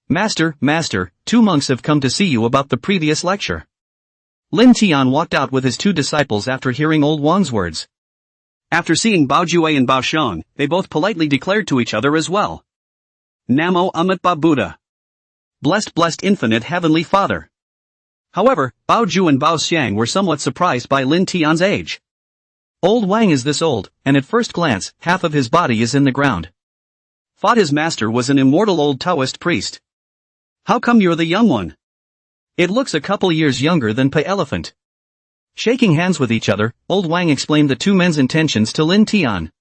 Master, two monks have come to see you about the previous lecture. Lin Tian walked out with his two disciples after hearing Old Wang's words. After seeing Bao Jue and Bao Xiong, they both politely declared to each other as well. Namo Amitba Buddha. Blessed infinite heavenly Father. However, Bao Ju and Bao Xiang were somewhat surprised by Lin Tian's age. Old Wang is this old, and at first glance, half of his body is in the ground. Thought his master was an immortal old Taoist priest. How come you're the young one? It looks a couple years younger than Pei Elephant. Shaking hands with each other, Old Wang explained the two men's intentions to Lin Tian.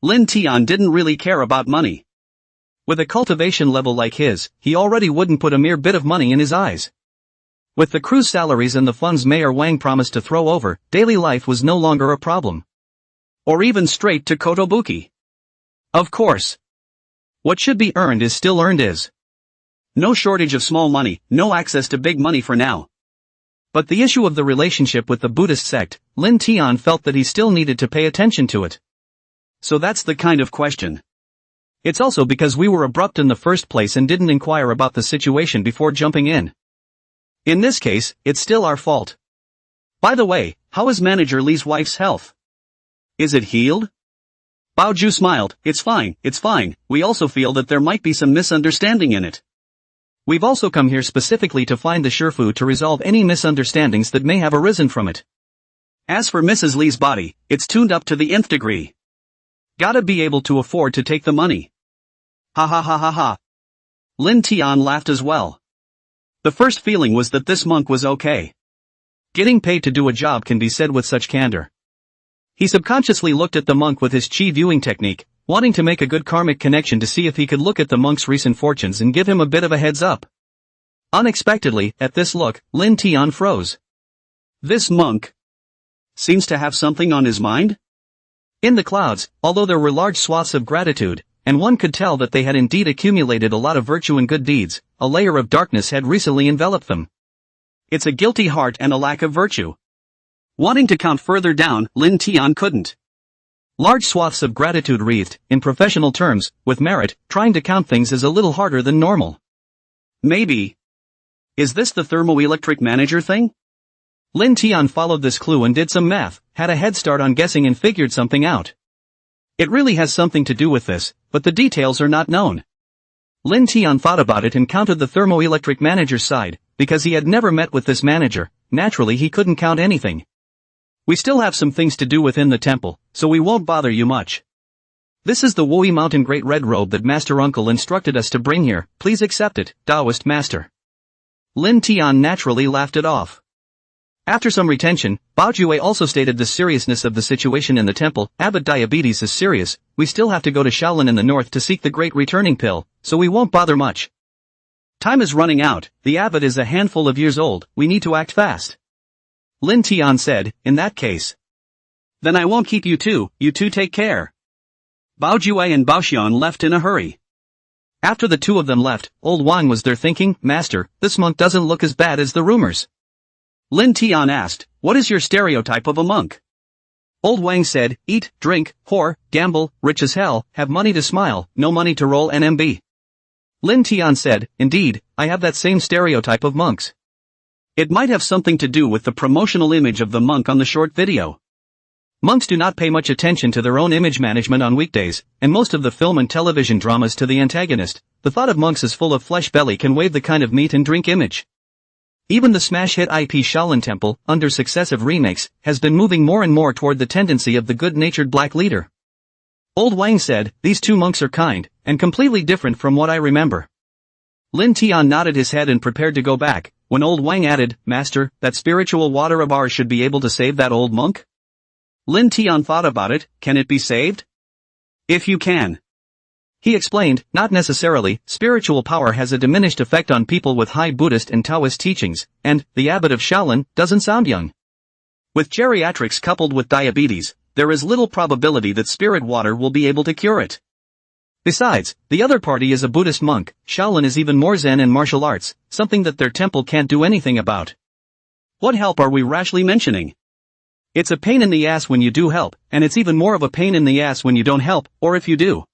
Lin Tian didn't really care about money. With a cultivation level like his, he already wouldn't put a mere bit of money in his eyes. With the crew's salaries and the funds Mayor Wang promised to throw over, daily life was no longer a problem. Or even straight to Kotobuki. Of course. What should be earned is still earned is. No shortage of small money, no access to big money for now. But the issue of the relationship with the Buddhist sect, Lin Tian felt that he still needed to pay attention to it. So that's the kind of question. It's also because we were abrupt in the first place and didn't inquire about the situation before jumping in. In this case, it's still our fault. By the way, how is Manager Li's wife's health? Is it healed? Bao Ju smiled. It's fine, we also feel that there might be some misunderstanding in it. We've also come here specifically to find the Shifu to resolve any misunderstandings that may have arisen from it. As for Mrs. Li's body, it's tuned up to the nth degree. Gotta be able to afford to take the money. Ha ha ha ha ha. Lin Tian laughed as well. The first feeling was that this monk was okay. Getting paid to do a job can be said with such candor. He subconsciously looked at the monk with his chi viewing technique, wanting to make a good karmic connection to see if he could look at the monk's recent fortunes and give him a bit of a heads up. Unexpectedly, at this look, Lin Tian froze. This monk seems to have something on his mind? In the clouds, although there were large swaths of gratitude, and one could tell that they had indeed accumulated a lot of virtue and good deeds, a layer of darkness had recently enveloped them. It's a guilty heart and a lack of virtue. Wanting to count further down, Lin Tian couldn't. Large swaths of gratitude wreathed, in professional terms, with merit, trying to count things is a little harder than normal. Maybe. Is this the thermoelectric manager thing? Lin Tian followed this clue and did some math, had a head start on guessing and figured something out. It really has something to do with this, but the details are not known. Lin Tian thought about it and counted the thermoelectric manager's side, because he had never met with this manager, naturally he couldn't count anything. We still have some things to do within the temple, so we won't bother you much. This is the Wui Mountain Great Red Robe that Master Uncle instructed us to bring here, please accept it, Taoist Master. Lin Tian naturally laughed it off. After some retention, Bao Jue also stated the seriousness of the situation in the temple. Abbot Diabetes is serious, we still have to go to Shaolin in the north to seek the great returning pill, so we won't bother much. Time is running out, the abbot is a handful of years old, we need to act fast. Lin Tian said, in that case. Then I won't keep you two take care. Bao Jue and Bao Xian left in a hurry. After the two of them left, old Wang was there thinking, Master, this monk doesn't look as bad as the rumors. Lin Tian asked, what is your stereotype of a monk? Old Wang said, eat, drink, whore, gamble, rich as hell, have money to smile, no money to roll NMB. Lin Tian said, indeed, I have that same stereotype of monks. It might have something to do with the promotional image of the monk on the short video. Monks do not pay much attention to their own image management on weekdays, and most of the film and television dramas to the antagonist. The thought of monks as full of flesh belly can wave the kind of meat and drink image. Even the smash hit IP Shaolin Temple, under successive remakes, has been moving more and more toward the tendency of the good-natured black leader. Old Wang said, these two monks are kind, and completely different from what I remember. Lin Tian nodded his head and prepared to go back, when old Wang added, Master, that spiritual water of ours should be able to save that old monk? Lin Tian thought about it, can it be saved? If you can. He explained, not necessarily, spiritual power has a diminished effect on people with high Buddhist and Taoist teachings, and, the abbot of Shaolin, doesn't sound young. With geriatrics coupled with diabetes, there is little probability that spirit water will be able to cure it. Besides, the other party is a Buddhist monk, Shaolin is even more Zen and martial arts, something that their temple can't do anything about. What help are we rashly mentioning? It's a pain in the ass when you do help, and it's even more of a pain in the ass when you don't help, or if you do.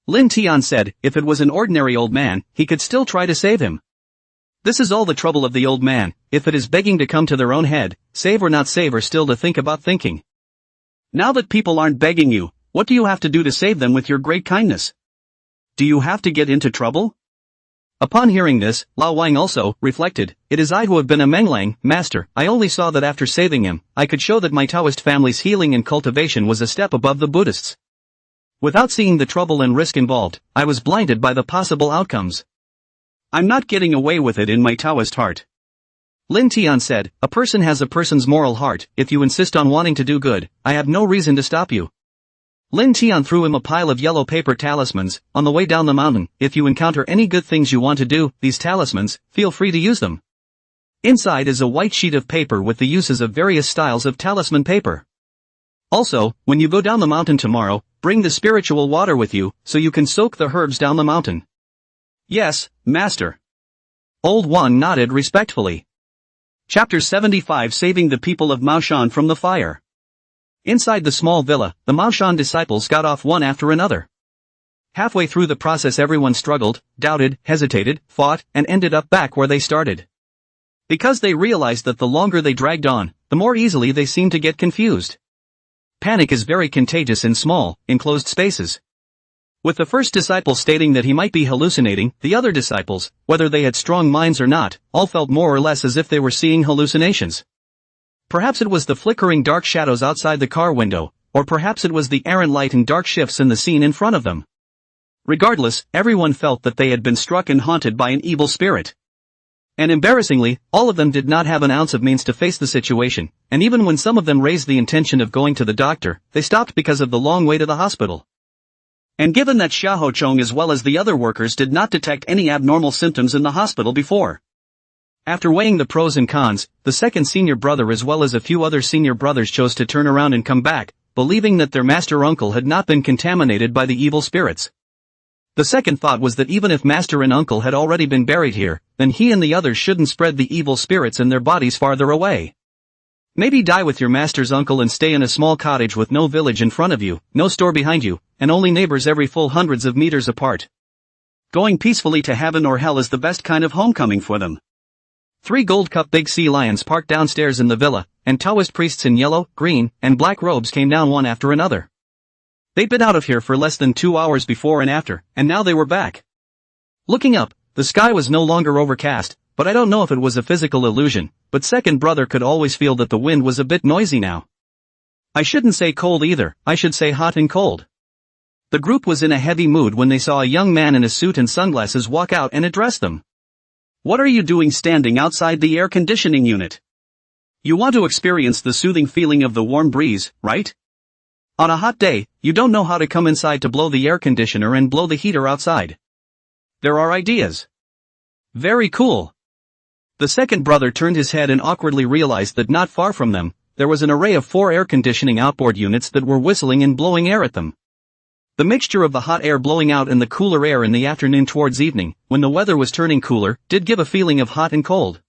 Lin Tian said, if it was an ordinary old man, he could still try to save him. This is all the trouble of the old man, if it is begging to come to their own head, save or not save are still to think about thinking. Now that people aren't begging you, what do you have to do to save them with your great kindness? Do you have to get into trouble? Upon hearing this, Lao Wang also reflected, it is I who have been a Menglang, master, I only saw that after saving him, I could show that my Taoist family's healing and cultivation was a step above the Buddhists. Without seeing the trouble and risk involved, I was blinded by the possible outcomes. I'm not getting away with it in my Taoist heart. Lin Tian said, a person has a person's moral heart, if you insist on wanting to do good, I have no reason to stop you. Lin Tian threw him a pile of yellow paper talismans, on the way down the mountain, if you encounter any good things you want to do, these talismans, feel free to use them. Inside is a white sheet of paper with the uses of various styles of talisman paper. Also, when you go down the mountain tomorrow, bring the spiritual water with you, so you can soak the herbs down the mountain. Yes, master. Old One nodded respectfully. Chapter 75 Saving the people of Maoshan from the fire. Inside the small villa, the Maoshan disciples got off one after another. Halfway through the process everyone struggled, doubted, hesitated, fought, and ended up back where they started. Because they realized that the longer they dragged on, the more easily they seemed to get confused. Panic is very contagious in small, enclosed spaces. With the first disciple stating that he might be hallucinating, the other disciples, whether they had strong minds or not, all felt more or less as if they were seeing hallucinations. Perhaps it was the flickering dark shadows outside the car window, or perhaps it was the errant light and dark shifts in the scene in front of them. Regardless, everyone felt that they had been struck and haunted by an evil spirit. And embarrassingly, all of them did not have an ounce of means to face the situation, and even when some of them raised the intention of going to the doctor, they stopped because of the long way to the hospital. And given that Xiao Chong as well as the other workers did not detect any abnormal symptoms in the hospital before. After weighing the pros and cons, the second senior brother as well as a few other senior brothers chose to turn around and come back, believing that their master uncle had not been contaminated by the evil spirits. The second thought was that even if master and uncle had already been buried here, then he and the others shouldn't spread the evil spirits in their bodies farther away. Maybe die with your master's uncle and stay in a small cottage with no village in front of you, no store behind you, and only neighbors every full hundreds of meters apart. Going peacefully to heaven or hell is the best kind of homecoming for them. 3 gold cup big sea lions parked downstairs in the villa, and Taoist priests in yellow, green, and black robes came down one after another. They'd been out of here for less than 2 hours before and after, and now they were back. Looking up, the sky was no longer overcast, but I don't know if it was a physical illusion, but second brother could always feel that the wind was a bit noisy now. I shouldn't say cold either, I should say hot and cold. The group was in a heavy mood when they saw a young man in a suit and sunglasses walk out and address them. What are you doing standing outside the air conditioning unit? You want to experience the soothing feeling of the warm breeze, right? On a hot day, you don't know how to come inside to blow the air conditioner and blow the heater outside. There are ideas. Very cool. The second brother turned his head and awkwardly realized that not far from them, there was an array of 4 air conditioning outboard units that were whistling and blowing air at them. The mixture of the hot air blowing out and the cooler air in the afternoon towards evening, when the weather was turning cooler, did give a feeling of hot and cold.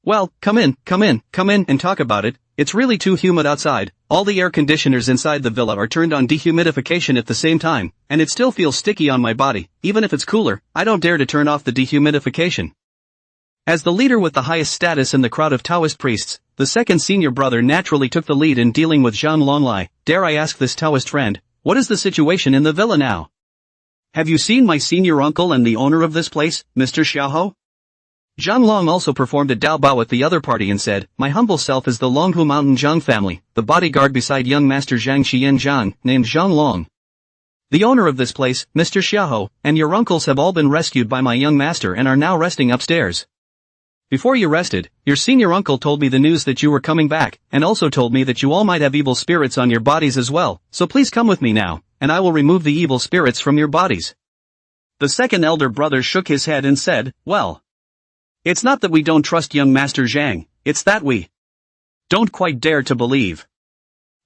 Well, come in and talk about it. It's really too humid outside. All the air conditioners inside the villa are turned on dehumidification at the same time, and it still feels sticky on my body. Even if it's cooler, I don't dare to turn off the dehumidification. As the leader with the highest status in the crowd of Taoist priests, the second senior brother naturally took the lead in dealing with Zhang Longlai. Dare I ask this Taoist friend, what is the situation in the villa now? Have you seen my senior uncle and the owner of this place, Mr. Xiaoho? Zhang Long also performed a Dao Bao at the other party and said, my humble self is the Longhu Mountain Zhang family, the bodyguard beside young master Zhang Xian Zhang, named Zhang Long. The owner of this place, Mr. Xiaoho, and your uncles have all been rescued by my young master and are now resting upstairs. Before you rested, your senior uncle told me the news that you were coming back, and also told me that you all might have evil spirits on your bodies as well, so please come with me now, and I will remove the evil spirits from your bodies. The second elder brother shook his head and said, well, it's not that we don't trust young Master Zhang, it's that we don't quite dare to believe.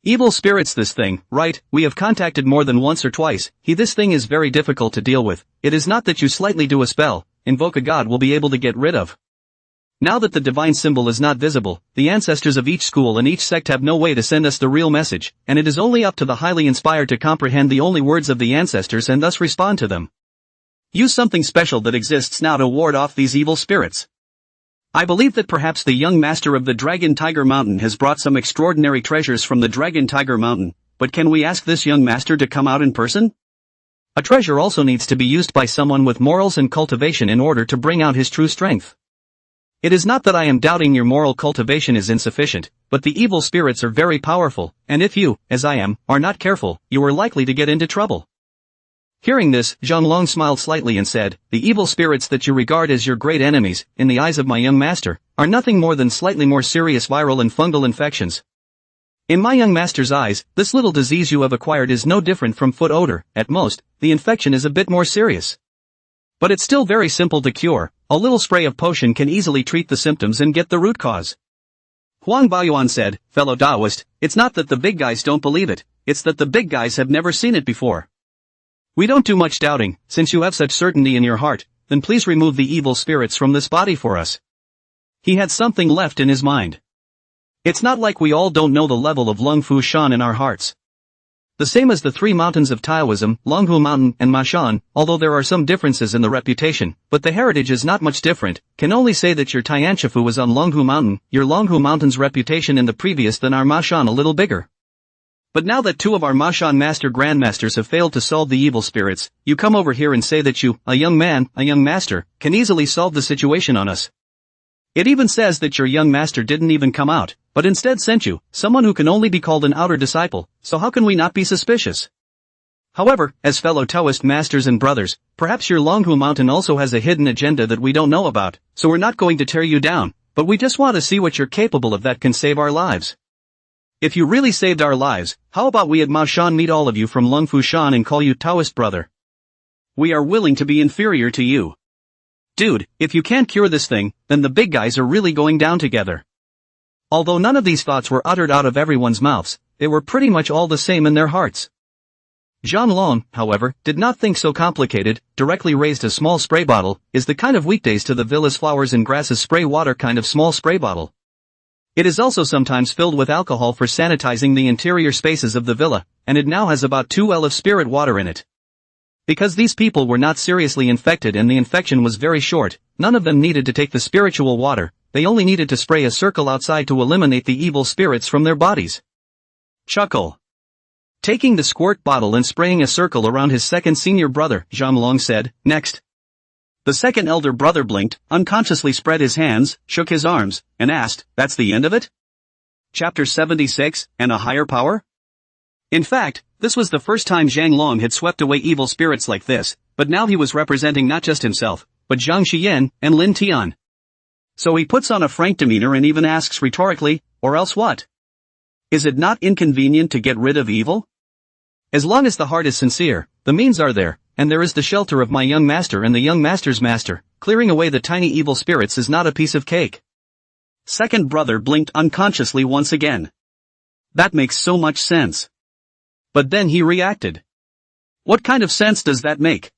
Evil spirits this thing, right, we have contacted more than once or twice, this thing is very difficult to deal with. It is not that you slightly do a spell, invoke a god will be able to get rid of. Now that the divine symbol is not visible, the ancestors of each school and each sect have no way to send us the real message, and it is only up to the highly inspired to comprehend the only words of the ancestors and thus respond to them. Use something special that exists now to ward off these evil spirits. I believe that perhaps the young master of the Dragon Tiger Mountain has brought some extraordinary treasures from the Dragon Tiger Mountain, but can we ask this young master to come out in person? A treasure also needs to be used by someone with morals and cultivation in order to bring out his true strength. It is not that I am doubting your moral cultivation is insufficient, but the evil spirits are very powerful, and if you, as I am, are not careful, you are likely to get into trouble. Hearing this, Zhang Long smiled slightly and said, the evil spirits that you regard as your great enemies, in the eyes of my young master, are nothing more than slightly more serious viral and fungal infections. In my young master's eyes, this little disease you have acquired is no different from foot odor. At most, the infection is a bit more serious. But it's still very simple to cure. A little spray of potion can easily treat the symptoms and get the root cause. Huang Baoyuan said, fellow Taoist, it's not that the big guys don't believe it, it's that the big guys have never seen it before. We don't do much doubting. Since you have such certainty in your heart, then please remove the evil spirits from this body for us. He had something left in his mind. It's not like we all don't know the level of Lung Fu Shan in our hearts. The same as the 3 mountains of Taoism, Longhu Mountain and Ma Shan, although there are some differences in the reputation, but the heritage is not much different. Can only say that your Tianshifu was on Longhu Mountain, your Longhu Mountain's reputation in the previous than our Ma Shan a little bigger. But now that 2 of our Ma Shan master grandmasters have failed to solve the evil spirits, you come over here and say that you, a young man, a young master, can easily solve the situation on us. It even says that your young master didn't even come out, but instead sent you, someone who can only be called an outer disciple, so how can we not be suspicious? However, as fellow Taoist masters and brothers, perhaps your Longhu mountain also has a hidden agenda that we don't know about, so we're not going to tear you down, but we just want to see what you're capable of that can save our lives. If you really saved our lives, how about we at Mao Shan meet all of you from Lungfu Shan and call you Taoist brother? We are willing to be inferior to you. Dude, if you can't cure this thing, then the big guys are really going down together. Although none of these thoughts were uttered out of everyone's mouths, they were pretty much all the same in their hearts. Zhang Long, however, did not think so complicated, directly raised a small spray bottle, is the kind of weekdays to the villa's flowers and grasses spray water kind of small spray bottle. It is also sometimes filled with alcohol for sanitizing the interior spaces of the villa, and it now has about 2 L of spirit water in it. Because these people were not seriously infected and the infection was very short, none of them needed to take the spiritual water, they only needed to spray a circle outside to eliminate the evil spirits from their bodies. Chuckle. Taking the squirt bottle and spraying a circle around his second senior brother, Zhang Long said, next. The second elder brother blinked, unconsciously spread his hands, shook his arms, and asked, that's the end of it? Chapter 76, and a higher power? In fact, this was the first time Zhang Long had swept away evil spirits like this, but now he was representing not just himself, but Zhang Xiyan and Lin Tian. So he puts on a frank demeanor and even asks rhetorically, or else what? Is it not inconvenient to get rid of evil? As long as the heart is sincere, the means are there, and there is the shelter of my young master and the young master's master. Clearing away the tiny evil spirits is not a piece of cake. Second brother blinked unconsciously once again. That makes so much sense. But then he reacted. What kind of sense does that make?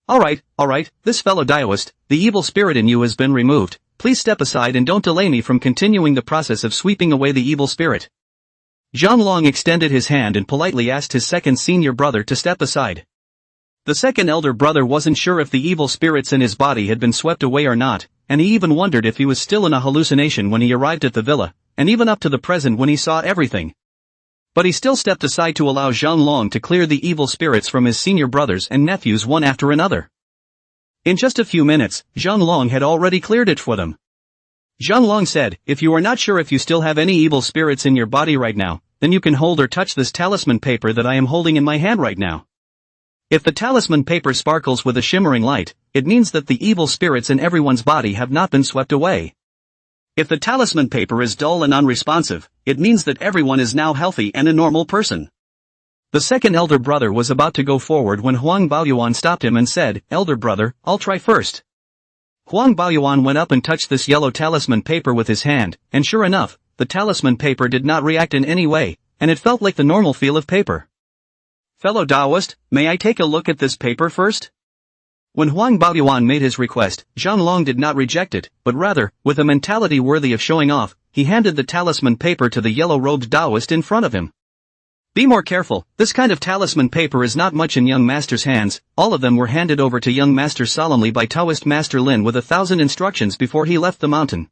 Alright, this fellow Taoist, the evil spirit in you has been removed. Please step aside and don't delay me from continuing the process of sweeping away the evil spirit. Zhang Long extended his hand and politely asked his second senior brother to step aside. The second elder brother wasn't sure if the evil spirits in his body had been swept away or not, and he even wondered if he was still in a hallucination when he arrived at the villa, and even up to the present when he saw everything. But he still stepped aside to allow Zhang Long to clear the evil spirits from his senior brothers and nephews one after another. In just a few minutes, Zhang Long had already cleared it for them. Zhang Long said, if you are not sure if you still have any evil spirits in your body right now, then you can hold or touch this talisman paper that I am holding in my hand right now. If the talisman paper sparkles with a shimmering light, it means that the evil spirits in everyone's body have not been swept away. If the talisman paper is dull and unresponsive, it means that everyone is now healthy and a normal person. The second elder brother was about to go forward when Huang Baoyuan stopped him and said, elder brother, I'll try first. Huang Baoyuan went up and touched this yellow talisman paper with his hand, and sure enough, the talisman paper did not react in any way, and it felt like the normal feel of paper. Fellow Taoist, may I take a look at this paper first? When Huang Baoyuan made his request, Zhang Long did not reject it, but rather, with a mentality worthy of showing off, he handed the talisman paper to the yellow-robed Taoist in front of him. Be more careful, this kind of talisman paper is not much in young master's hands. All of them were handed over to young master solemnly by Taoist master Lin with 1,000 instructions before he left the mountain.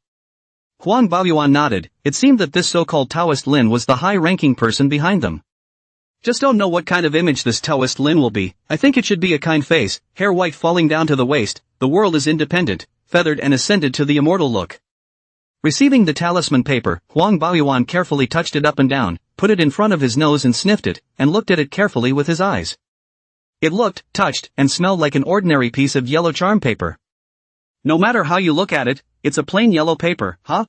Huang Baoyuan nodded. It seemed that this so-called Taoist Lin was the high-ranking person behind them. Just don't know what kind of image this Taoist Lin will be. I think it should be a kind face, hair white falling down to the waist, the world is independent, feathered and ascended to the immortal look. Receiving the talisman paper, Huang Baoyuan carefully touched it up and down, put it in front of his nose and sniffed it, and looked at it carefully with his eyes. It looked, touched, and smelled like an ordinary piece of yellow charm paper. No matter how you look at it, it's a plain yellow paper, huh?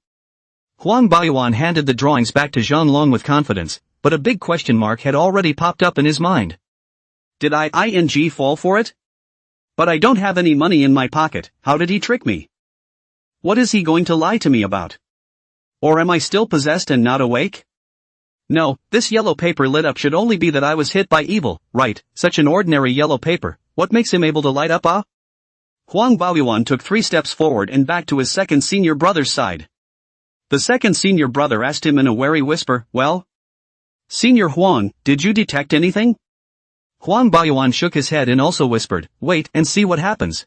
Huang Baoyuan handed the drawings back to Zhang Long with confidence, but a big question mark had already popped up in his mind. Did I fall for it? But I don't have any money in my pocket, how did he trick me? What is he going to lie to me about? Or am I still possessed and not awake? No, this yellow paper lit up should only be that I was hit by evil, right? Such an ordinary yellow paper, what makes him able to light up, ah? Huang Baoyuan took 3 steps forward and back to his second senior brother's side. The second senior brother asked him in a wary whisper, well? Senior Huang, did you detect anything? Huang Baoyuan shook his head and also whispered, wait and see what happens.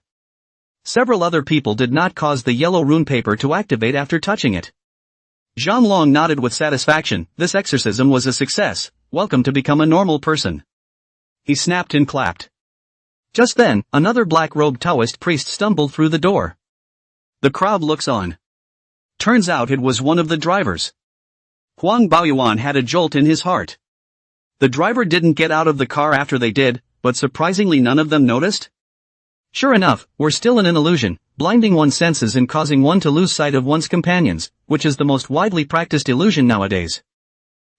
Several other people did not cause the yellow rune paper to activate after touching it. Zhang Long nodded with satisfaction. This exorcism was a success. Welcome to become a normal person. He snapped and clapped. Just then, another black-robed Taoist priest stumbled through the door. The crowd looks on. Turns out it was one of the drivers. Huang Baoyuan had a jolt in his heart. The driver didn't get out of the car after they did, but surprisingly none of them noticed? Sure enough, we're still in an illusion, blinding one's senses and causing one to lose sight of one's companions, which is the most widely practiced illusion nowadays.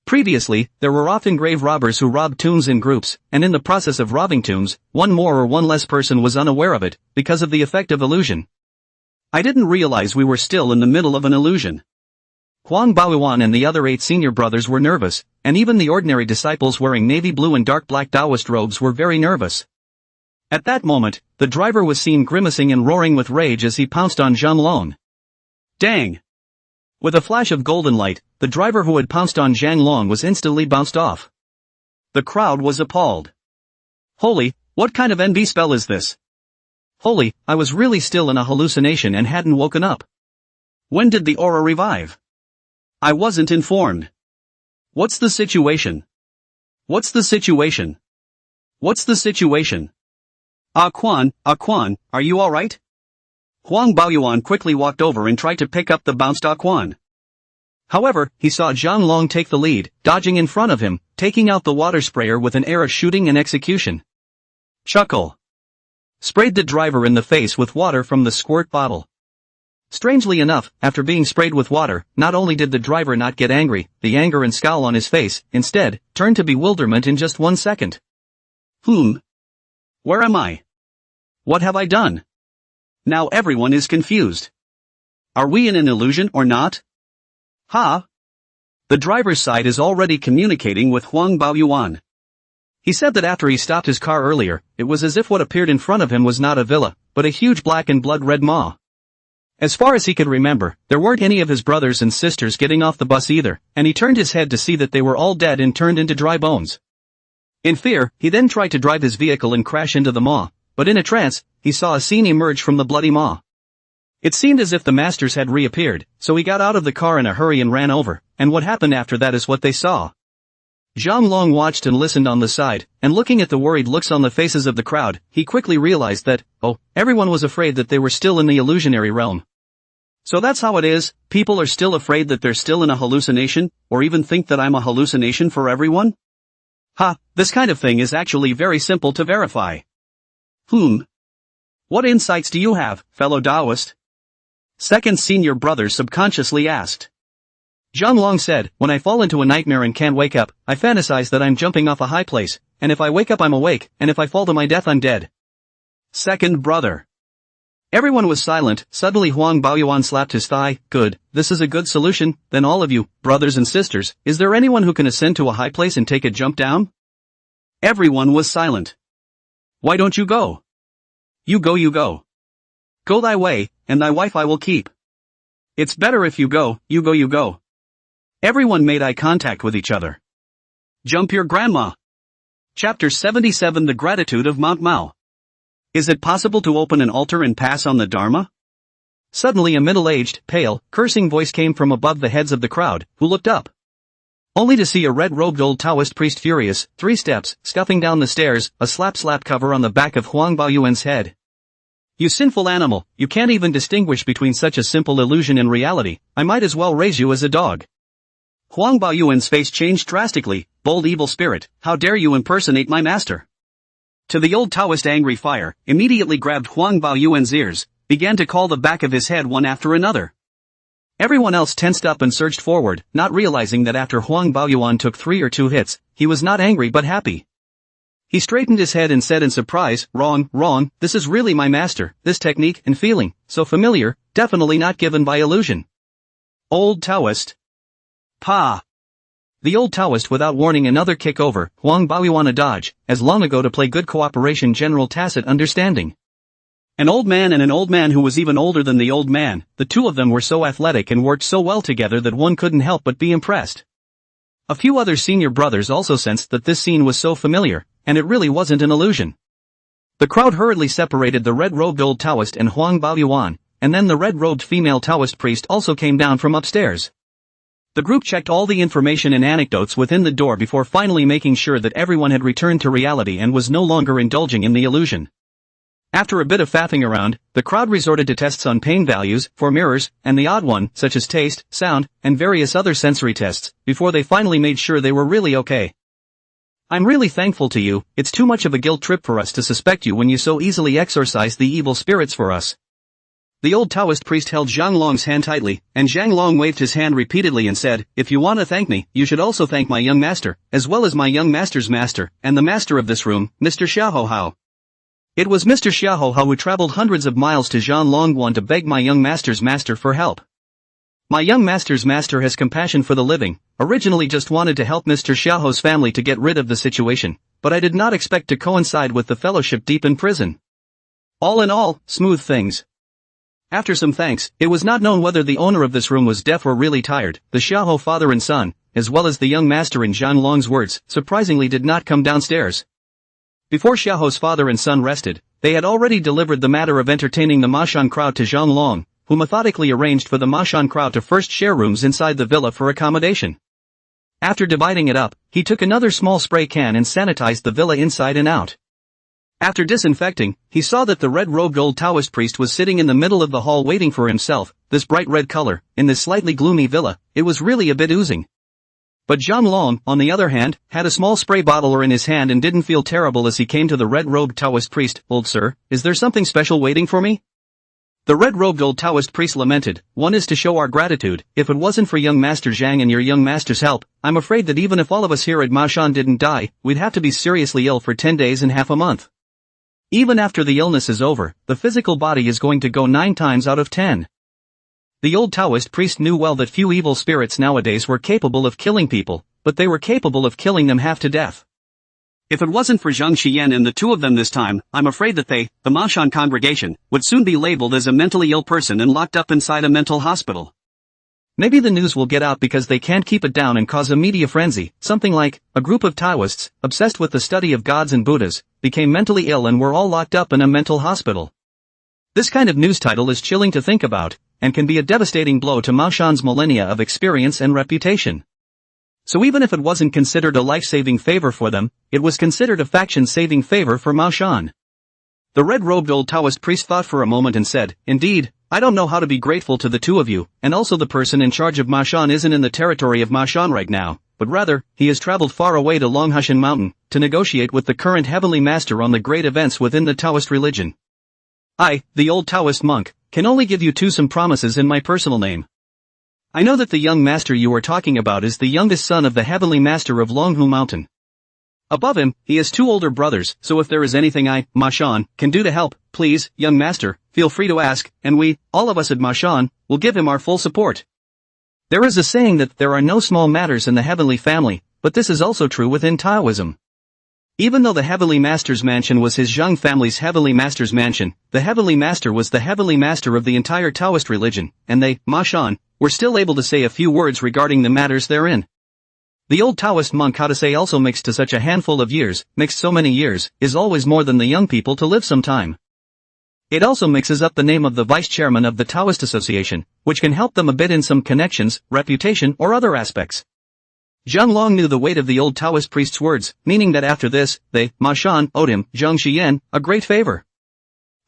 Previously, there were often grave robbers who robbed tombs in groups, and in the process of robbing tombs, one more or one less person was unaware of it, because of the effect of illusion. I didn't realize we were still in the middle of an illusion. Huang Baoyuan and the other 8 senior brothers were nervous, and even the ordinary disciples wearing navy blue and dark black Taoist robes were very nervous. At that moment, the driver was seen grimacing and roaring with rage as he pounced on Zhang. Dang! With a flash of golden light, the driver who had pounced on Zhang Long was instantly bounced off. The crowd was appalled. Holy, what kind of NB spell is this? Holy, I was really still in a hallucination and hadn't woken up. When did the aura revive? I wasn't informed. What's the situation? What's the situation? What's the situation? Quan, are you alright? Huang Baoyuan quickly walked over and tried to pick up the bounced Quan. However, he saw Zhang Long take the lead, dodging in front of him, taking out the water sprayer with an air of shooting and execution. Chuckle. Sprayed the driver in the face with water from the squirt bottle. Strangely enough, after being sprayed with water, not only did the driver not get angry, the anger and scowl on his face, instead, turned to bewilderment in just 1 second. Where am I? What have I done? Now everyone is confused. Are we in an illusion or not? The driver's side is already communicating with Huang Baoyuan. He said that after he stopped his car earlier, it was as if what appeared in front of him was not a villa, but a huge black and blood-red maw. As far as he could remember, there weren't any of his brothers and sisters getting off the bus either, and he turned his head to see that they were all dead and turned into dry bones. In fear, he then tried to drive his vehicle and crash into the maw, but in a trance, he saw a scene emerge from the bloody maw. It seemed as if the masters had reappeared, so he got out of the car in a hurry and ran over, and what happened after that is what they saw. Zhang Long watched and listened on the side, and looking at the worried looks on the faces of the crowd, he quickly realized that, everyone was afraid that they were still in the illusionary realm. So that's how it is, people are still afraid that they're still in a hallucination, or even think that I'm a hallucination for everyone? This kind of thing is actually very simple to verify. What insights do you have, fellow Taoist? Second senior brother subconsciously asked. Zhang Long said, when I fall into a nightmare and can't wake up, I fantasize that I'm jumping off a high place, and if I wake up I'm awake, and if I fall to my death I'm dead. Second brother. Everyone was silent. Suddenly Huang Baoyuan slapped his thigh. Good, this is a good solution. Then all of you, brothers and sisters, is there anyone who can ascend to a high place and take a jump down? Everyone was silent. Why don't you go? You go. Go thy way, and thy wife I will keep. It's better if you go. Everyone made eye contact with each other. Jump your grandma. Chapter 77 The Gratitude of Mount Mao. Is it possible to open an altar and pass on the Dharma? Suddenly a middle-aged, pale, cursing voice came from above the heads of the crowd, who looked up. Only to see a red-robed old Taoist priest furious, 3 steps, scuffing down the stairs, a slap cover on the back of Huang Baoyuan's head. You sinful animal, you can't even distinguish between such a simple illusion and reality, I might as well raise you as a dog. Huang Baoyuan's face changed drastically. Bold evil spirit, how dare you impersonate my master? To the old Taoist angry fire, immediately grabbed Huang Baoyuan's ears, began to call the back of his head one after another. Everyone else tensed up and surged forward, not realizing that after Huang Baoyuan took 3 or 2 hits, he was not angry but happy. He straightened his head and said in surprise, wrong, this is really my master, this technique and feeling, so familiar, definitely not given by illusion. Old Taoist. The old Taoist without warning another kick over, Huang Baoyuan a dodge, as long ago to play good cooperation general tacit understanding. An old man and an old man who was even older than the old man, the two of them were so athletic and worked so well together that one couldn't help but be impressed. A few other senior brothers also sensed that this scene was so familiar, and it really wasn't an illusion. The crowd hurriedly separated the red-robed old Taoist and Huang Baoyuan, and then the red-robed female Taoist priest also came down from upstairs. The group checked all the information and anecdotes within the door before finally making sure that everyone had returned to reality and was no longer indulging in the illusion. After a bit of faffing around, the crowd resorted to tests on pain values, for mirrors, and the odd one, such as taste, sound, and various other sensory tests, before they finally made sure they were really okay. I'm really thankful to you. It's too much of a guilt trip for us to suspect you when you so easily exorcise the evil spirits for us. The old Taoist priest held Zhang Long's hand tightly, and Zhang Long waved his hand repeatedly and said, "If you want to thank me, you should also thank my young master, as well as my young master's master, and the master of this room, Mr. Xiaohao." It was Mr. Xiaohao who traveled hundreds of miles to Zhang Longguan to beg my young master's master for help. My young master's master has compassion for the living, originally just wanted to help Mr. Xiaohao's family to get rid of the situation, but I did not expect to coincide with the fellowship deep in prison. All in all, smooth things. After some thanks, it was not known whether the owner of this room was deaf or really tired. The Xiaohao father and son, as well as the young master in Zhang Long's words, surprisingly did not come downstairs. Before Xiaohao's father and son rested, they had already delivered the matter of entertaining the Mashan crowd to Zhang Long, who methodically arranged for the Mashan crowd to first share rooms inside the villa for accommodation. After dividing it up, he took another small spray can and sanitized the villa inside and out. After disinfecting, he saw that the red-robed old Taoist priest was sitting in the middle of the hall waiting for himself. This bright red color, in this slightly gloomy villa, it was really a bit oozing. But Zhang Long, on the other hand, had a small spray bottle in his hand and didn't feel terrible as he came to the red-robed Taoist priest. "Old sir, is there something special waiting for me?" The red-robed old Taoist priest lamented, "One is to show our gratitude. If it wasn't for young Master Zhang and your young master's help, I'm afraid that even if all of us here at Mashan didn't die, we'd have to be seriously ill for 10 days and half a month. Even after the illness is over, the physical body is going to go 9 times out of 10. The old Taoist priest knew well that few evil spirits nowadays were capable of killing people, but they were capable of killing them half to death. If it wasn't for Zhang Xian and the two of them this time, I'm afraid that they, the Mashan congregation, would soon be labeled as a mentally ill person and locked up inside a mental hospital. Maybe the news will get out because they can't keep it down and cause a media frenzy, something like, a group of Taoists, obsessed with the study of gods and Buddhas, became mentally ill and were all locked up in a mental hospital. This kind of news title is chilling to think about, and can be a devastating blow to Mashan's millennia of experience and reputation. So even if it wasn't considered a life-saving favor for them, it was considered a faction-saving favor for Mashan. The red-robed old Taoist priest thought for a moment and said, "Indeed, I don't know how to be grateful to the two of you, and also the person in charge of Mashan isn't in the territory of Mashan right now, but rather, he has traveled far away to Longhushan Mountain, to negotiate with the current heavenly master on the great events within the Taoist religion. I, the old Taoist monk, can only give you some promises in my personal name. I know that the young master you are talking about is the youngest son of the heavenly master of Longhu Mountain. Above him, he has 2 older brothers, so if there is anything I, Mashan, can do to help, please, young master, feel free to ask, and we, all of us at Mashan, will give him our full support." There is a saying that there are no small matters in the heavenly family, but this is also true within Taoism. Even though the heavenly master's mansion was his Zhang family's heavenly master's mansion, the heavenly master was the heavenly master of the entire Taoist religion, and they, Mashan, were still able to say a few words regarding the matters therein. The old Taoist monk how to say also mixed to such a handful of years, mixed so many years, is always more than the young people to live some time. It also mixes up the name of the vice chairman of the Taoist Association, which can help them a bit in some connections, reputation or other aspects. Zhang Long knew the weight of the old Taoist priest's words, meaning that after this, they, Mashan, owed him, Zhang Xian, a great favor.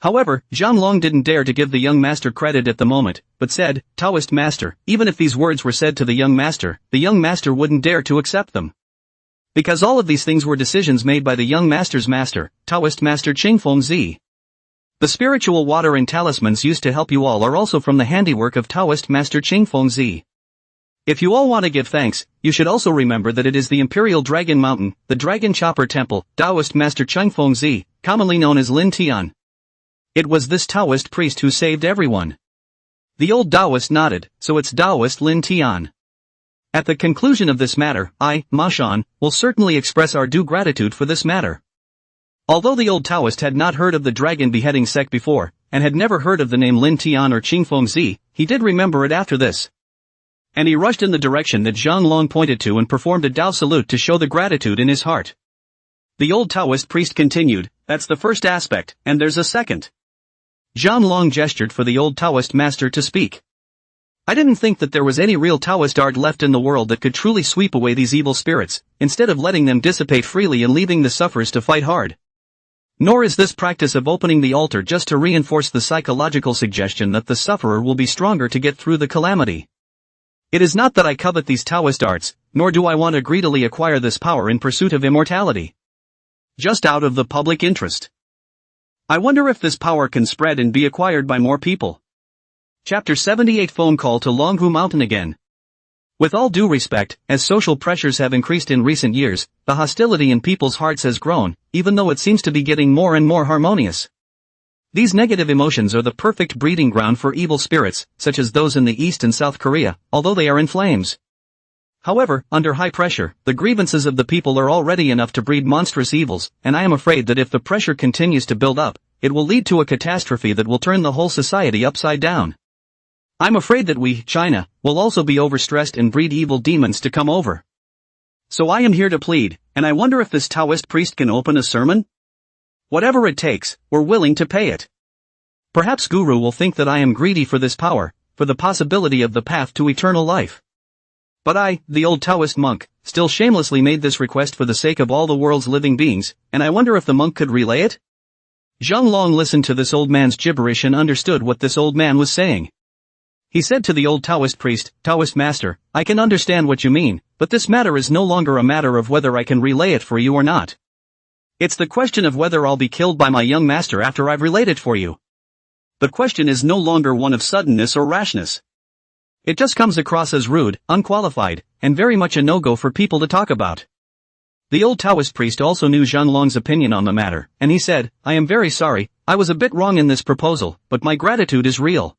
However, Zhang Long didn't dare to give the young master credit at the moment, but said, "Taoist master," even if these words were said to the young master wouldn't dare to accept them. Because all of these things were decisions made by the young master's master, Taoist master Qingfeng Zi. The spiritual water and talismans used to help you all are also from the handiwork of Taoist master Qingfeng Zi. If you all want to give thanks, you should also remember that it is the Imperial Dragon Mountain, the Dragon Chopper Temple, Taoist master Qingfeng Zi, commonly known as Lin Tian. It was this Taoist priest who saved everyone. The old Taoist nodded, so it's Taoist Lin Tian. At the conclusion of this matter, I, Mashan, will certainly express our due gratitude for this matter. Although the old Taoist had not heard of the dragon beheading sect before, and had never heard of the name Lin Tian or Qingfeng Zi, he did remember it after this. And he rushed in the direction that Zhang Long pointed to and performed a Dao salute to show the gratitude in his heart. The old Taoist priest continued, "That's the first aspect, and there's a second." Zhang Long gestured for the old Taoist master to speak. "I didn't think that there was any real Taoist art left in the world that could truly sweep away these evil spirits, instead of letting them dissipate freely and leaving the sufferers to fight hard. Nor is this practice of opening the altar just to reinforce the psychological suggestion that the sufferer will be stronger to get through the calamity. It is not that I covet these Taoist arts, nor do I want to greedily acquire this power in pursuit of immortality. Just out of the public interest. I wonder if this power can spread and be acquired by more people. Chapter 78 Phone Call to Longhu Mountain again. With all due respect, as social pressures have increased in recent years, the hostility in people's hearts has grown, even though it seems to be getting more and more harmonious. These negative emotions are the perfect breeding ground for evil spirits, such as those in the East and South Korea, although they are in flames. However, under high pressure, the grievances of the people are already enough to breed monstrous evils, and I am afraid that if the pressure continues to build up, it will lead to a catastrophe that will turn the whole society upside down. I'm afraid that we, China, will also be overstressed and breed evil demons to come over. So I am here to plead, and I wonder if this Taoist priest can open a sermon? Whatever it takes, we're willing to pay it. Perhaps Guru will think that I am greedy for this power, for the possibility of the path to eternal life. But I, the old Taoist monk, still shamelessly made this request for the sake of all the world's living beings, and I wonder if the monk could relay it? Zhang Long listened to this old man's gibberish and understood what this old man was saying. He said to the old Taoist priest, Taoist master, I can understand what you mean, but this matter is no longer a matter of whether I can relay it for you or not. It's the question of whether I'll be killed by my young master after I've relayed it for you. The question is no longer one of suddenness or rashness. It just comes across as rude, unqualified, and very much a no-go for people to talk about. The old Taoist priest also knew Zhang Long's opinion on the matter, and he said, I am very sorry, I was a bit wrong in this proposal, but my gratitude is real.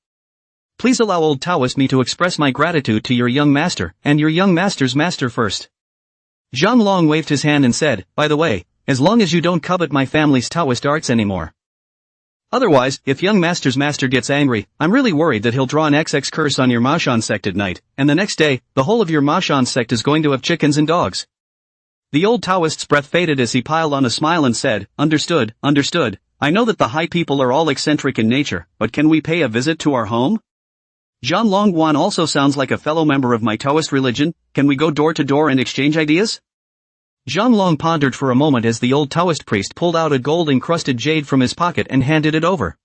Please allow old Taoist me to express my gratitude to your young master, and your young master's master first. Zhang Long waved his hand and said, by the way, as long as you don't covet my family's Taoist arts anymore. Otherwise, if young master's master gets angry, I'm really worried that he'll draw an XX curse on your Mashan sect at night, and the next day, the whole of your Mashan sect is going to have chickens and dogs. The old Taoist's breath faded as he piled on a smile and said, understood, understood, I know that the high people are all eccentric in nature, but can we pay a visit to our home? Zhang Longguan also sounds like a fellow member of my Taoist religion, can we go door to door and exchange ideas? Zhang Long pondered for a moment as the old Taoist priest pulled out a gold-encrusted jade from his pocket and handed it over.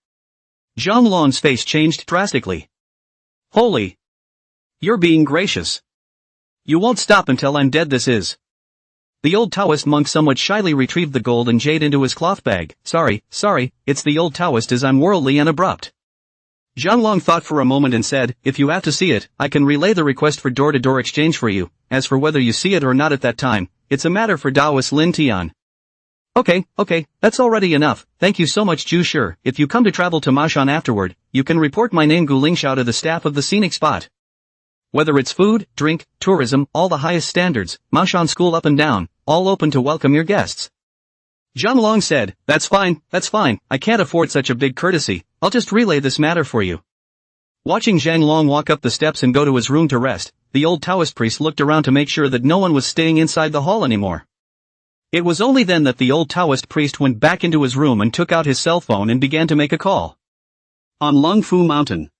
Zhang Long's face changed drastically. Holy! You're being gracious. You won't stop until I'm dead, this is. The old Taoist monk somewhat shyly retrieved the gold and jade into his cloth bag. Sorry, it's the old Taoist as I'm worldly and abrupt. Zhang Long thought for a moment and said, if you have to see it, I can relay the request for door-to-door exchange for you, as for whether you see it or not at that time, it's a matter for Taoist Lin Tian. Okay, that's already enough, thank you so much Zhu Shi. If you come to travel to Mashan afterward, you can report my name Gu Lingxiao to the staff of the scenic spot. Whether it's food, drink, tourism, all the highest standards, Mashan school up and down, all open to welcome your guests. Zhang Long said, that's fine, I can't afford such a big courtesy, I'll just relay this matter for you. Watching Zhang Long walk up the steps and go to his room to rest, the old Taoist priest looked around to make sure that no one was staying inside the hall anymore. It was only then that the old Taoist priest went back into his room and took out his cell phone and began to make a call. On Lungfu Mountain.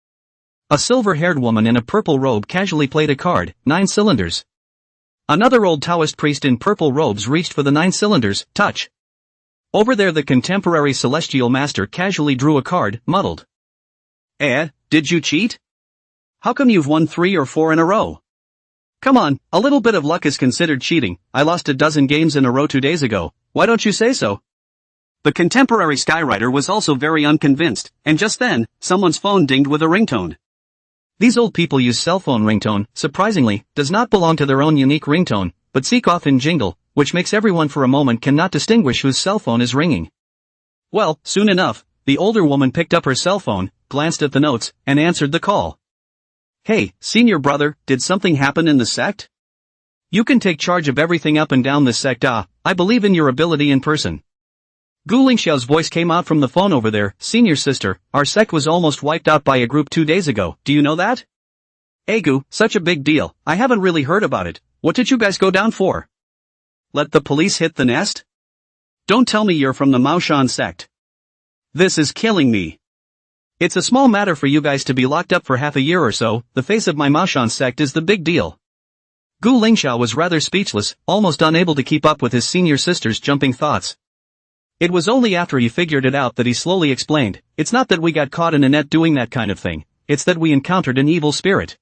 A silver-haired woman in a purple robe casually played a card, 9 cylinders. Another old Taoist priest in purple robes reached for the 9 cylinders, touch. Over there the contemporary celestial master casually drew a card, muddled. Did you cheat? How come you've won 3 or 4 in a row? Come on, a little bit of luck is considered cheating, I lost a dozen games in a row 2 days ago, why don't you say so? The contemporary skywriter was also very unconvinced, and just then, someone's phone dinged with a ringtone. These old people use cell phone ringtone, surprisingly, does not belong to their own unique ringtone, but seek often jingle, which makes everyone for a moment cannot distinguish whose cell phone is ringing. Well, soon enough, the older woman picked up her cell phone, glanced at the notes, and answered the call. Hey, senior brother, did something happen in the sect? You can take charge of everything up and down this sect. I believe in your ability in person. Gu Lingxiao's voice came out from the phone over there, senior sister, our sect was almost wiped out by a group 2 days ago, do you know that? Gu, such a big deal, I haven't really heard about it, what did you guys go down for? Let the police hit the nest? Don't tell me you're from the Maoshan sect. This is killing me. It's a small matter for you guys to be locked up for half a year or so, the face of my Maoshan sect is the big deal. Gu Lingxiao was rather speechless, almost unable to keep up with his senior sister's jumping thoughts. It was only after he figured it out that he slowly explained, it's not that we got caught in a net doing that kind of thing, it's that we encountered an evil spirit.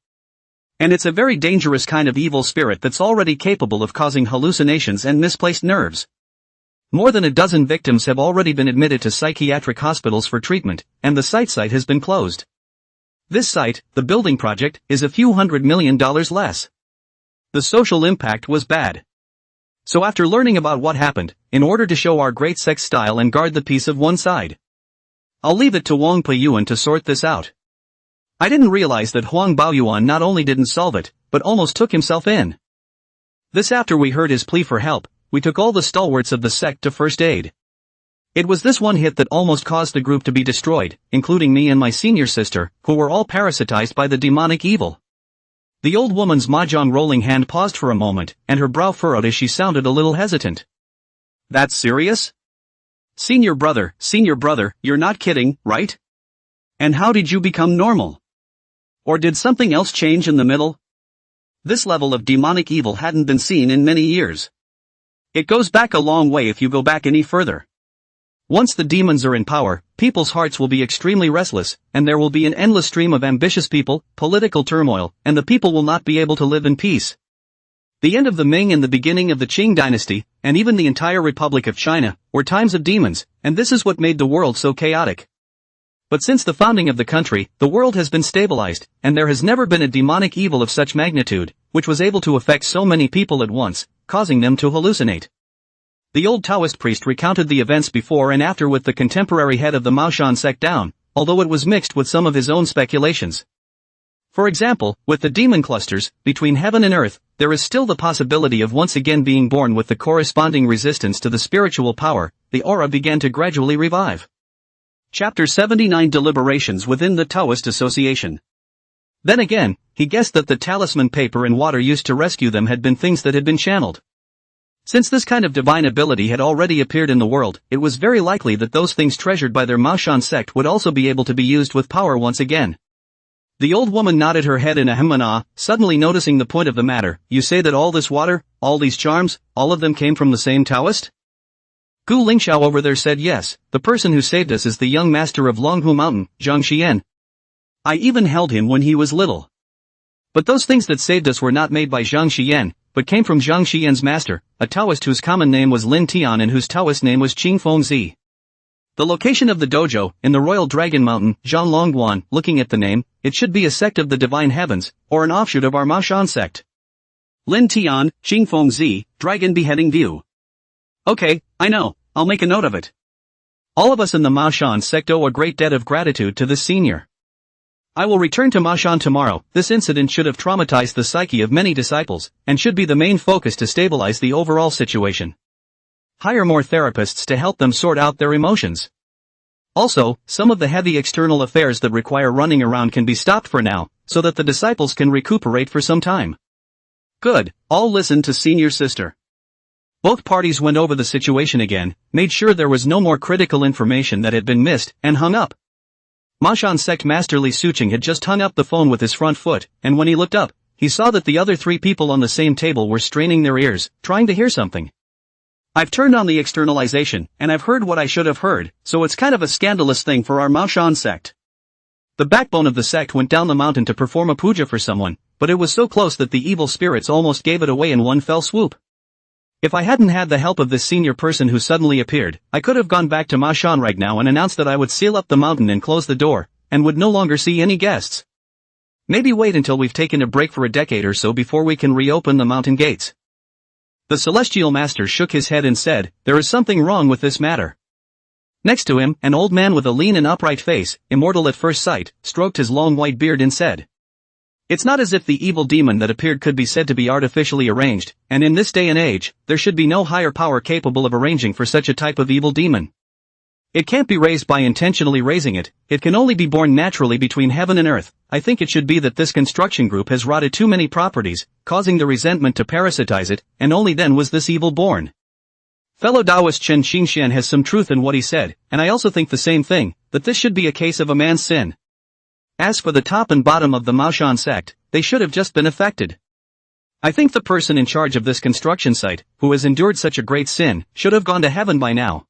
And it's a very dangerous kind of evil spirit that's already capable of causing hallucinations and misplaced nerves. More than a dozen victims have already been admitted to psychiatric hospitals for treatment, and the site has been closed. This site, the building project, is a few $100 million less. The social impact was bad. So after learning about what happened, in order to show our great sex style and guard the peace of one side, I'll leave it to Wang Peiyuan to sort this out. I didn't realize that Huang Baoyuan not only didn't solve it, but almost took himself in. This after we heard his plea for help, we took all the stalwarts of the sect to first aid. It was this one hit that almost caused the group to be destroyed, including me and my senior sister, who were all parasitized by the demonic evil. The old woman's mahjong rolling hand paused for a moment, and her brow furrowed as she sounded a little hesitant. That's serious? Senior brother, you're not kidding, right? And how did you become normal? Or did something else change in the middle? This level of demonic evil hadn't been seen in many years. It goes back a long way if you go back any further. Once the demons are in power, people's hearts will be extremely restless, and there will be an endless stream of ambitious people, political turmoil, and the people will not be able to live in peace. The end of the Ming and the beginning of the Qing dynasty, and even the entire Republic of China, were times of demons, and this is what made the world so chaotic. But since the founding of the country, the world has been stabilized, and there has never been a demonic evil of such magnitude, which was able to affect so many people at once, causing them to hallucinate. The old Taoist priest recounted the events before and after with the contemporary head of the Maoshan sect down, although it was mixed with some of his own speculations. For example, with the demon clusters, between heaven and earth, there is still the possibility of once again being born with the corresponding resistance to the spiritual power. The aura began to gradually revive. Chapter 79 Deliberations within the Taoist Association. Then again, he guessed that the talisman paper and water used to rescue them had been things that had been channeled. Since this kind of divine ability had already appeared in the world, it was very likely that those things treasured by their Maoshan sect would also be able to be used with power once again. The old woman nodded her head in a hem and ah, suddenly noticing the point of the matter. You say that all this water, all these charms, all of them came from the same Taoist? Gu Lingxiao over there said yes, the person who saved us is the young master of Longhu Mountain, Zhang Xian. I even held him when he was little. But those things that saved us were not made by Zhang Xian, but came from Zhang Xian's master, a Taoist whose common name was Lin Tian and whose Taoist name was Qing Fengzi. The location of the dojo, in the Royal Dragon Mountain, Zhang Longguan. Looking at the name, it should be a sect of the Divine Heavens, or an offshoot of our Maoshan sect. Lin Tian, Qing Fengzi, Dragon Beheading View. Okay, I know, I'll make a note of it. All of us in the Maoshan sect owe a great debt of gratitude to this senior. I will return to Maoshan tomorrow. This incident should have traumatized the psyche of many disciples, and should be the main focus to stabilize the overall situation. Hire more therapists to help them sort out their emotions. Also, some of the heavy external affairs that require running around can be stopped for now, so that the disciples can recuperate for some time. Good, all listened to senior sister. Both parties went over the situation again, made sure there was no more critical information that had been missed, and hung up. Maoshan sect master Li Suqing had just hung up the phone with his front foot, and when he looked up, he saw that the other three people on the same table were straining their ears, trying to hear something. I've turned on the externalization, and I've heard what I should have heard, so it's kind of a scandalous thing for our Maoshan sect. The backbone of the sect went down the mountain to perform a puja for someone, but it was so close that the evil spirits almost gave it away in one fell swoop. If I hadn't had the help of this senior person who suddenly appeared, I could have gone back to Maoshan right now and announced that I would seal up the mountain and close the door, and would no longer see any guests. Maybe wait until we've taken a break for a decade or so before we can reopen the mountain gates. The celestial master shook his head and said, there is something wrong with this matter. Next to him, an old man with a lean and upright face, immortal at first sight, stroked his long white beard and said, it's not as if the evil demon that appeared could be said to be artificially arranged, and in this day and age, there should be no higher power capable of arranging for such a type of evil demon. It can't be raised by intentionally raising it, it can only be born naturally between heaven and earth. I think it should be that this construction group has rotted too many properties, causing the resentment to parasitize it, and only then was this evil born. Fellow Taoist Chen Xingxian has some truth in what he said, and I also think the same thing, that this should be a case of a man's sin. As for the top and bottom of the Maoshan sect, they should have just been affected. I think the person in charge of this construction site, who has endured such a great sin, should have gone to heaven by now.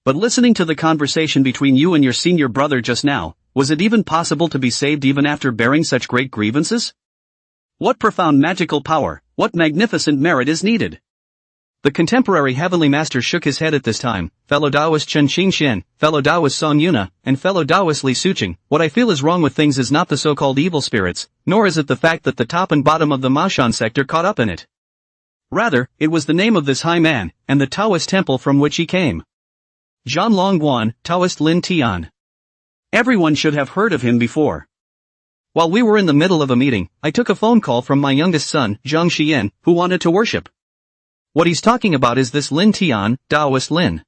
But listening to the conversation between you and your senior brother just now, was it even possible to be saved even after bearing such great grievances? What profound magical power, what magnificent merit is needed? The contemporary Heavenly Master shook his head at this time. Fellow Taoist Chen Qingxian, fellow Taoist Song Yuna, and fellow Taoist Li Suqing, what I feel is wrong with things is not the so-called evil spirits, nor is it the fact that the top and bottom of the Mashan sector caught up in it. Rather, it was the name of this high man, and the Taoist temple from which he came. Zhan Longguan, Taoist Lin Tian. Everyone should have heard of him before. While we were in the middle of a meeting, I took a phone call from my youngest son, Zhang Xian, who wanted to worship. What he's talking about is this Lin Tian, Taoist Lin.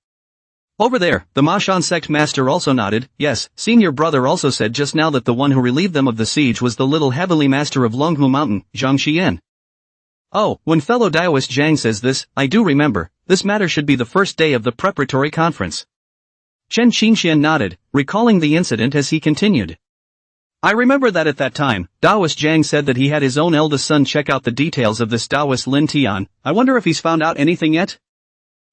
Over there, the Mashan sect master also nodded. Yes, senior brother also said just now that the one who relieved them of the siege was the little heavenly master of Longhu Mountain, Zhang Xian. Oh, when fellow Taoist Zhang says this, I do remember, this matter should be the first day of the preparatory conference. Chen Qingxian nodded, recalling the incident as he continued. I remember that at that time, Taoist Zhang said that he had his own eldest son check out the details of this Taoist Lin Tian. I wonder if he's found out anything yet?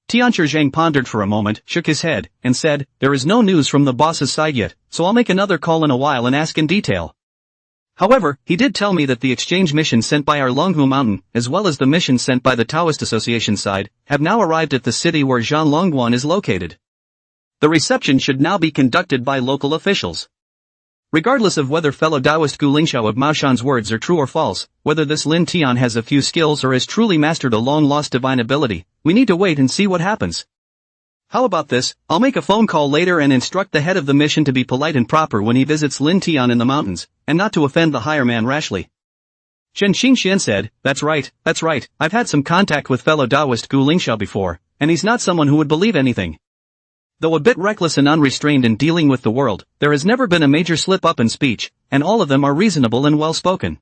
Tianchi Zhang pondered for a moment, shook his head, and said, there is no news from the boss's side yet, so I'll make another call in a while and ask in detail. However, he did tell me that the exchange mission sent by our Longhu Mountain, as well as the mission sent by the Taoist Association side, have now arrived at the city where Zhan Longguan is located. The reception should now be conducted by local officials. Regardless of whether fellow Taoist Gu Lingxiao of Maoshan's words are true or false, whether this Lin Tian has a few skills or has truly mastered a long-lost divine ability, we need to wait and see what happens. How about this, I'll make a phone call later and instruct the head of the mission to be polite and proper when he visits Lin Tian in the mountains, and not to offend the higher man rashly. Chen Qingxian said, that's right, I've had some contact with fellow Taoist Gu Lingxiao before, and he's not someone who would believe anything. Though a bit reckless and unrestrained in dealing with the world, there has never been a major slip-up in speech, and all of them are reasonable and well-spoken.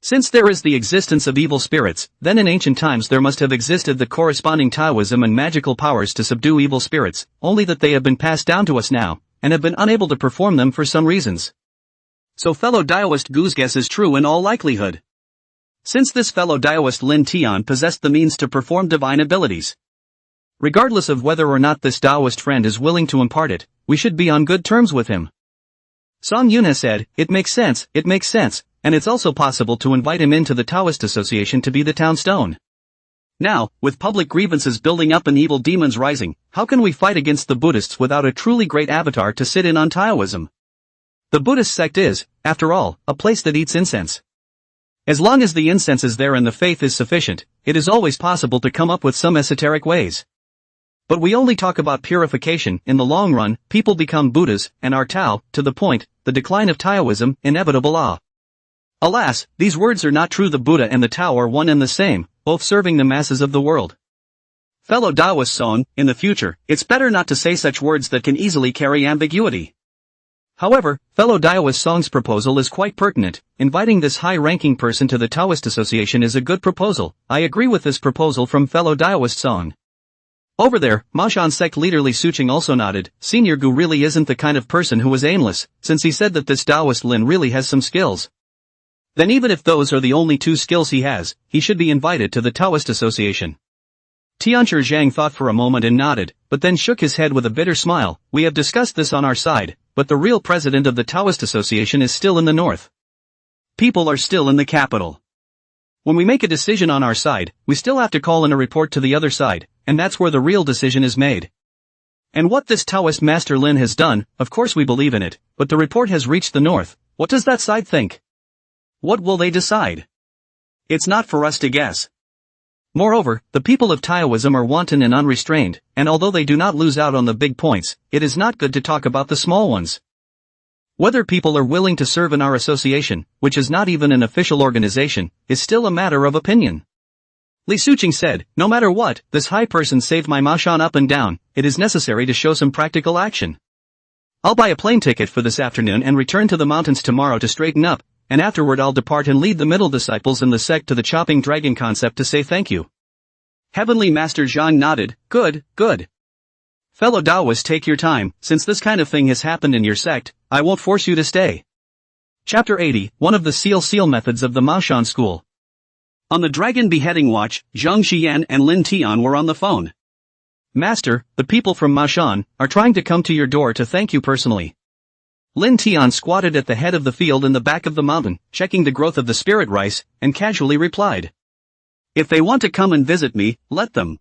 Since there is the existence of evil spirits, then in ancient times there must have existed the corresponding Taoism and magical powers to subdue evil spirits, only that they have been passed down to us now, and have been unable to perform them for some reasons. So fellow Taoist Gu's guess is true in all likelihood. Since this fellow Taoist Lin Tian possessed the means to perform divine abilities. Regardless of whether or not this Taoist friend is willing to impart it, we should be on good terms with him. Song Yun has said, it makes sense, and it's also possible to invite him into the Taoist Association to be the town stone. Now, with public grievances building up and evil demons rising, how can we fight against the Buddhists without a truly great avatar to sit in on Taoism? The Buddhist sect is, after all, a place that eats incense. As long as the incense is there and the faith is sufficient, it is always possible to come up with some esoteric ways. But we only talk about purification. In the long run, people become Buddhas, and are Tao, to the point, the decline of Taoism, inevitable. Alas, these words are not true. The Buddha and the Tao are one and the same, both serving the masses of the world. Fellow Taoist Song, in the future, it's better not to say such words that can easily carry ambiguity. However, fellow Taoist Song's proposal is quite pertinent. Inviting this high-ranking person to the Taoist Association is a good proposal. I agree with this proposal from fellow Taoist Song. Over there, Mashan sect leader Li Suqing also nodded. Senior Gu really isn't the kind of person who is aimless, since he said that this Taoist Lin really has some skills. Then even if those are the only two skills he has, he should be invited to the Taoist Association. Tianchi Zhang thought for a moment and nodded, but then shook his head with a bitter smile. We have discussed this on our side, but the real president of the Taoist Association is still in the north. People are still in the capital. When we make a decision on our side, we still have to call in a report to the other side, and that's where the real decision is made. And what this Taoist Master Lin has done, of course we believe in it, but the report has reached the north. What does that side think? What will they decide? It's not for us to guess. Moreover, the people of Taoism are wanton and unrestrained, and although they do not lose out on the big points, it is not good to talk about the small ones. Whether people are willing to serve in our association, which is not even an official organization, is still a matter of opinion. Li Suqing said, no matter what, this high person saved my Mashan up and down, it is necessary to show some practical action. I'll buy a plane ticket for this afternoon and return to the mountains tomorrow to straighten up, and afterward I'll depart and lead the middle disciples in the sect to the chopping dragon concept to say thank you. Heavenly Master Zhang nodded, good. Fellow Taoists, take your time, since this kind of thing has happened in your sect, I won't force you to stay. Chapter 80, one of the seal methods of the Maoshan school. On the dragon beheading watch, Zhang Xian and Lin Tian were on the phone. Master, the people from Maoshan are trying to come to your door to thank you personally. Lin Tian squatted at the head of the field in the back of the mountain, checking the growth of the spirit rice, and casually replied. If they want to come and visit me, let them.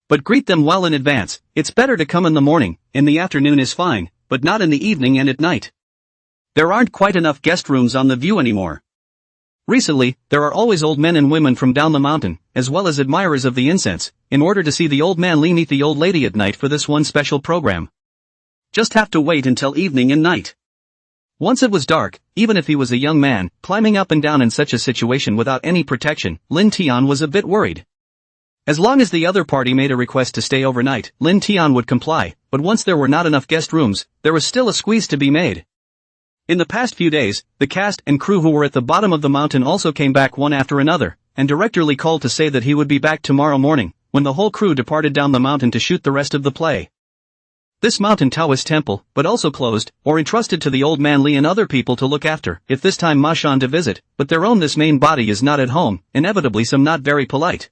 But greet them well in advance. It's better to come in the morning, in the afternoon is fine, but not in the evening and at night. There aren't quite enough guest rooms on the view anymore. Recently, there are always old men and women from down the mountain, as well as admirers of the incense, in order to see the old man meet the old lady at night for this one special program. Just have to wait until evening and night. Once it was dark, even if he was a young man, climbing up and down in such a situation without any protection, Lin Tian was a bit worried. As long as the other party made a request to stay overnight, Lin Tian would comply, but once there were not enough guest rooms, there was still a squeeze to be made. In the past few days, the cast and crew who were at the bottom of the mountain also came back one after another, and directly called to say that he would be back tomorrow morning, when the whole crew departed down the mountain to shoot the rest of the play. This mountain Taoist temple, but also closed, or entrusted to the old man Li and other people to look after, if this time Ma Shan to visit, but their own this main body is not at home, inevitably some not very polite.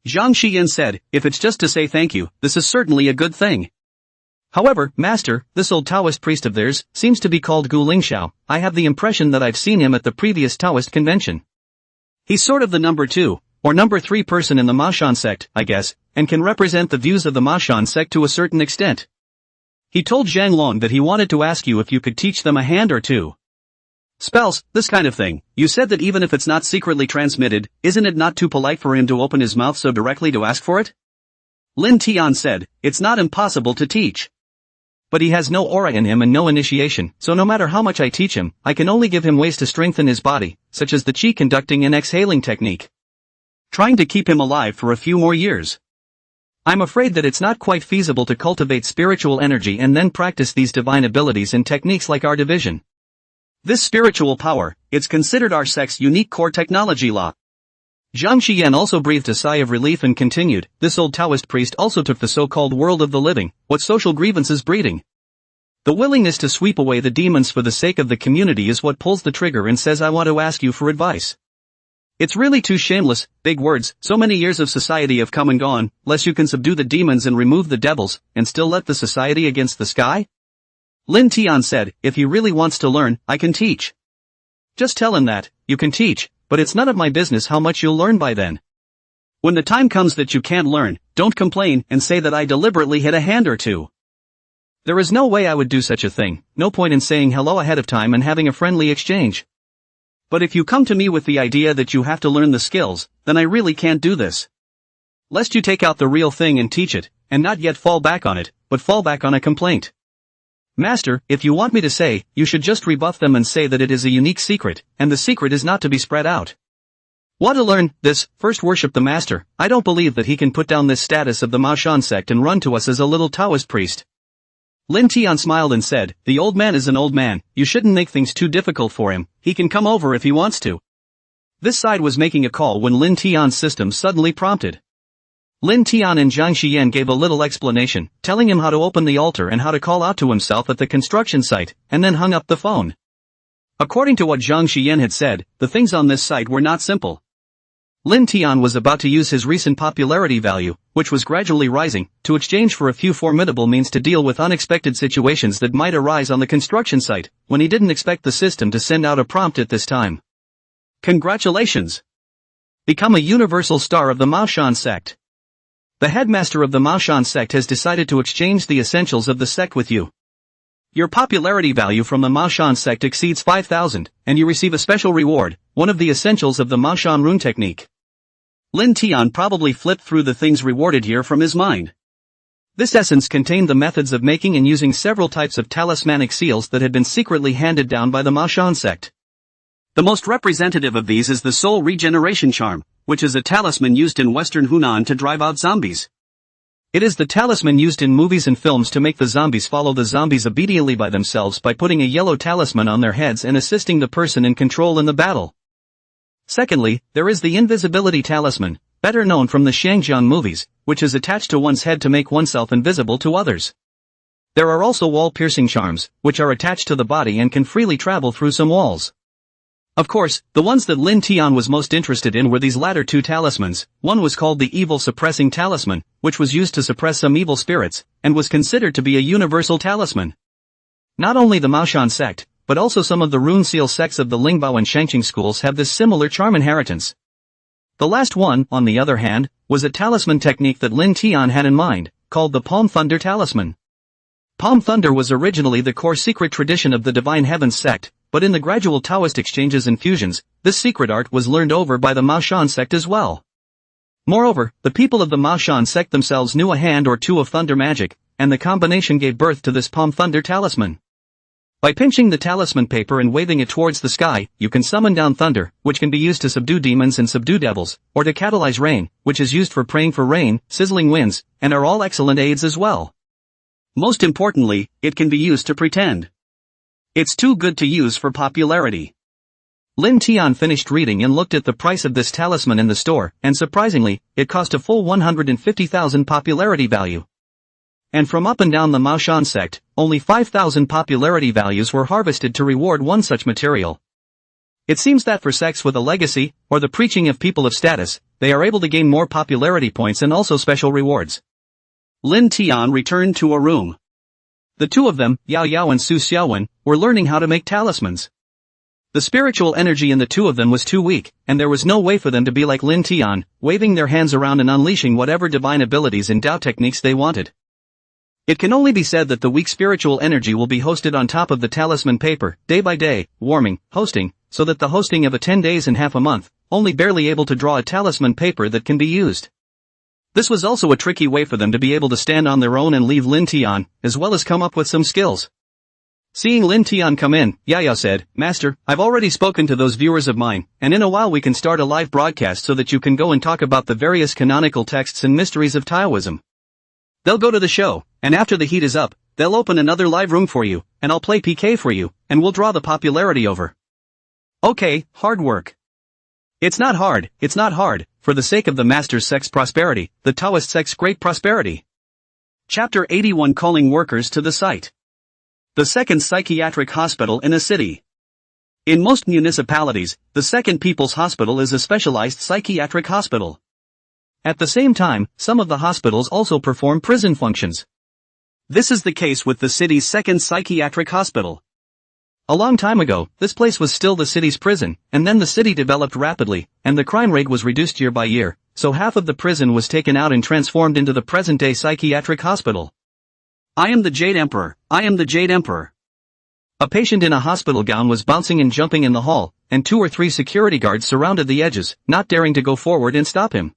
Zhang Xiyan said, if it's just to say thank you, this is certainly a good thing. However, Master, this old Taoist priest of theirs, seems to be called Gu Lingxiao. I have the impression that I've seen him at the previous Taoist convention. He's sort of the number 2, or number 3 person in the Ma Shan sect, I guess, and can represent the views of the Ma Shan sect to a certain extent. He told Zhang Long that he wanted to ask you if you could teach them a hand or two. Spells, this kind of thing. You said that even if it's not secretly transmitted, isn't it not too polite for him to open his mouth so directly to ask for it? Lin Tian said, it's not impossible to teach. But he has no aura in him and no initiation, so no matter how much I teach him, I can only give him ways to strengthen his body, such as the qi conducting and exhaling technique. Trying to keep him alive for a few more years. I'm afraid that it's not quite feasible to cultivate spiritual energy and then practice these divine abilities and techniques like our division. This spiritual power, it's considered our sect's unique core technology law. Zhang Xiyan also breathed a sigh of relief and continued, this old Taoist priest also took the so-called world of the living, what social grievances breeding. The willingness to sweep away the demons for the sake of the community is what pulls the trigger and says I want to ask you for advice. It's really too shameless, big words, so many years of society have come and gone, lest you can subdue the demons and remove the devils, and still let the society against the sky? Lin Tian said, if he really wants to learn, I can teach. Just tell him that, you can teach, but it's none of my business how much you'll learn by then. When the time comes that you can't learn, don't complain and say that I deliberately hit a hand or two. There is no way I would do such a thing, no point in saying hello ahead of time and having a friendly exchange. But if you come to me with the idea that you have to learn the skills, then I really can't do this. Lest you take out the real thing and teach it, and not yet fall back on it, but fall back on a complaint. Master, if you want me to say, you should just rebuff them and say that it is a unique secret, and the secret is not to be spread out. Want to learn this? First worship the master. I don't believe that he can put down this status of the Ma Shan sect and run to us as a little Taoist priest. Lin Tian smiled and said, the old man is an old man, you shouldn't make things too difficult for him, he can come over if he wants to. This side was making a call when Lin Tian's system suddenly prompted. Lin Tian and Zhang Xiyan gave a little explanation, telling him how to open the altar and how to call out to himself at the construction site, and then hung up the phone. According to what Zhang Xiyan had said, the things on this site were not simple. Lin Tian was about to use his recent popularity value, which was gradually rising, to exchange for a few formidable means to deal with unexpected situations that might arise on the construction site, when he didn't expect the system to send out a prompt at this time. Congratulations! Become a universal star of the Ma Shan sect. The headmaster of the Ma Shan sect has decided to exchange the essentials of the sect with you. Your popularity value from the Ma Shan sect exceeds 5,000, and you receive a special reward, one of the essentials of the Ma Shan rune technique. Lin Tian probably flipped through the things rewarded here from his mind. This essence contained the methods of making and using several types of talismanic seals that had been secretly handed down by the Ma Shan sect. The most representative of these is the Soul Regeneration Charm, which is a talisman used in Western Hunan to drive out zombies. It is the talisman used in movies and films to make the zombies follow the zombies obediently by themselves by putting a yellow talisman on their heads and assisting the person in control in the battle. Secondly, there is the invisibility talisman, better known from the Shangjiang movies, which is attached to one's head to make oneself invisible to others. There are also wall-piercing charms, which are attached to the body and can freely travel through some walls. Of course, the ones that Lin Tian was most interested in were these latter two talismans. One was called the Evil Suppressing Talisman, which was used to suppress some evil spirits, and was considered to be a universal talisman. Not only the Maoshan sect, but also some of the rune seal sects of the Lingbao and Shangqing schools have this similar charm inheritance. The last one, on the other hand, was a talisman technique that Lin Tian had in mind, called the Palm Thunder Talisman. Palm Thunder was originally the core secret tradition of the Divine Heavens sect, but in the gradual Taoist exchanges and fusions, this secret art was learned over by the Maoshan sect as well. Moreover, the people of the Maoshan sect themselves knew a hand or two of thunder magic, and the combination gave birth to this Palm Thunder Talisman. By pinching the talisman paper and waving it towards the sky, you can summon down thunder, which can be used to subdue demons and subdue devils, or to catalyze rain, which is used for praying for rain, sizzling winds, and are all excellent aids as well. Most importantly, it can be used to pretend. It's too good to use for popularity. Lin Tian finished reading and looked at the price of this talisman in the store, and surprisingly, it cost a full 150,000 popularity value. And from up and down the Maoshan sect, only 5,000 popularity values were harvested to reward one such material. It seems that for sects with a legacy, or the preaching of people of status, they are able to gain more popularity points and also special rewards. Lin Tian returned to a room. The two of them, Yaoyao and Su Xiaowen, were learning how to make talismans. The spiritual energy in the two of them was too weak, and there was no way for them to be like Lin Tian, waving their hands around and unleashing whatever divine abilities and Tao techniques they wanted. It can only be said that the weak spiritual energy will be hosted on top of the talisman paper, day by day, warming, hosting, so that the hosting of a 10 days and half a month, only barely able to draw a talisman paper that can be used. This was also a tricky way for them to be able to stand on their own and leave Lin Tian, as well as come up with some skills. Seeing Lin Tian come in, Yaoyao said, "Master, I've already spoken to those viewers of mine, and in a while we can start a live broadcast so that you can go and talk about the various canonical texts and mysteries of Taoism. They'll go to the show, and after the heat is up, they'll open another live room for you, and I'll play PK for you, and we'll draw the popularity over." Okay, hard work. It's not hard, for the sake of the Master's sect's prosperity, the Taoist sect's great prosperity. Chapter 81 Calling Workers to the Site. The second psychiatric hospital in a city. In most municipalities, the Second People's Hospital is a specialized psychiatric hospital. At the same time, some of the hospitals also perform prison functions. This is the case with the city's second psychiatric hospital. A long time ago, this place was still the city's prison, and then the city developed rapidly, and the crime rate was reduced year by year, so half of the prison was taken out and transformed into the present-day psychiatric hospital. I am the Jade Emperor, I am the Jade Emperor. A patient in a hospital gown was bouncing and jumping in the hall, and 2 or 3 security guards surrounded the edges, not daring to go forward and stop him.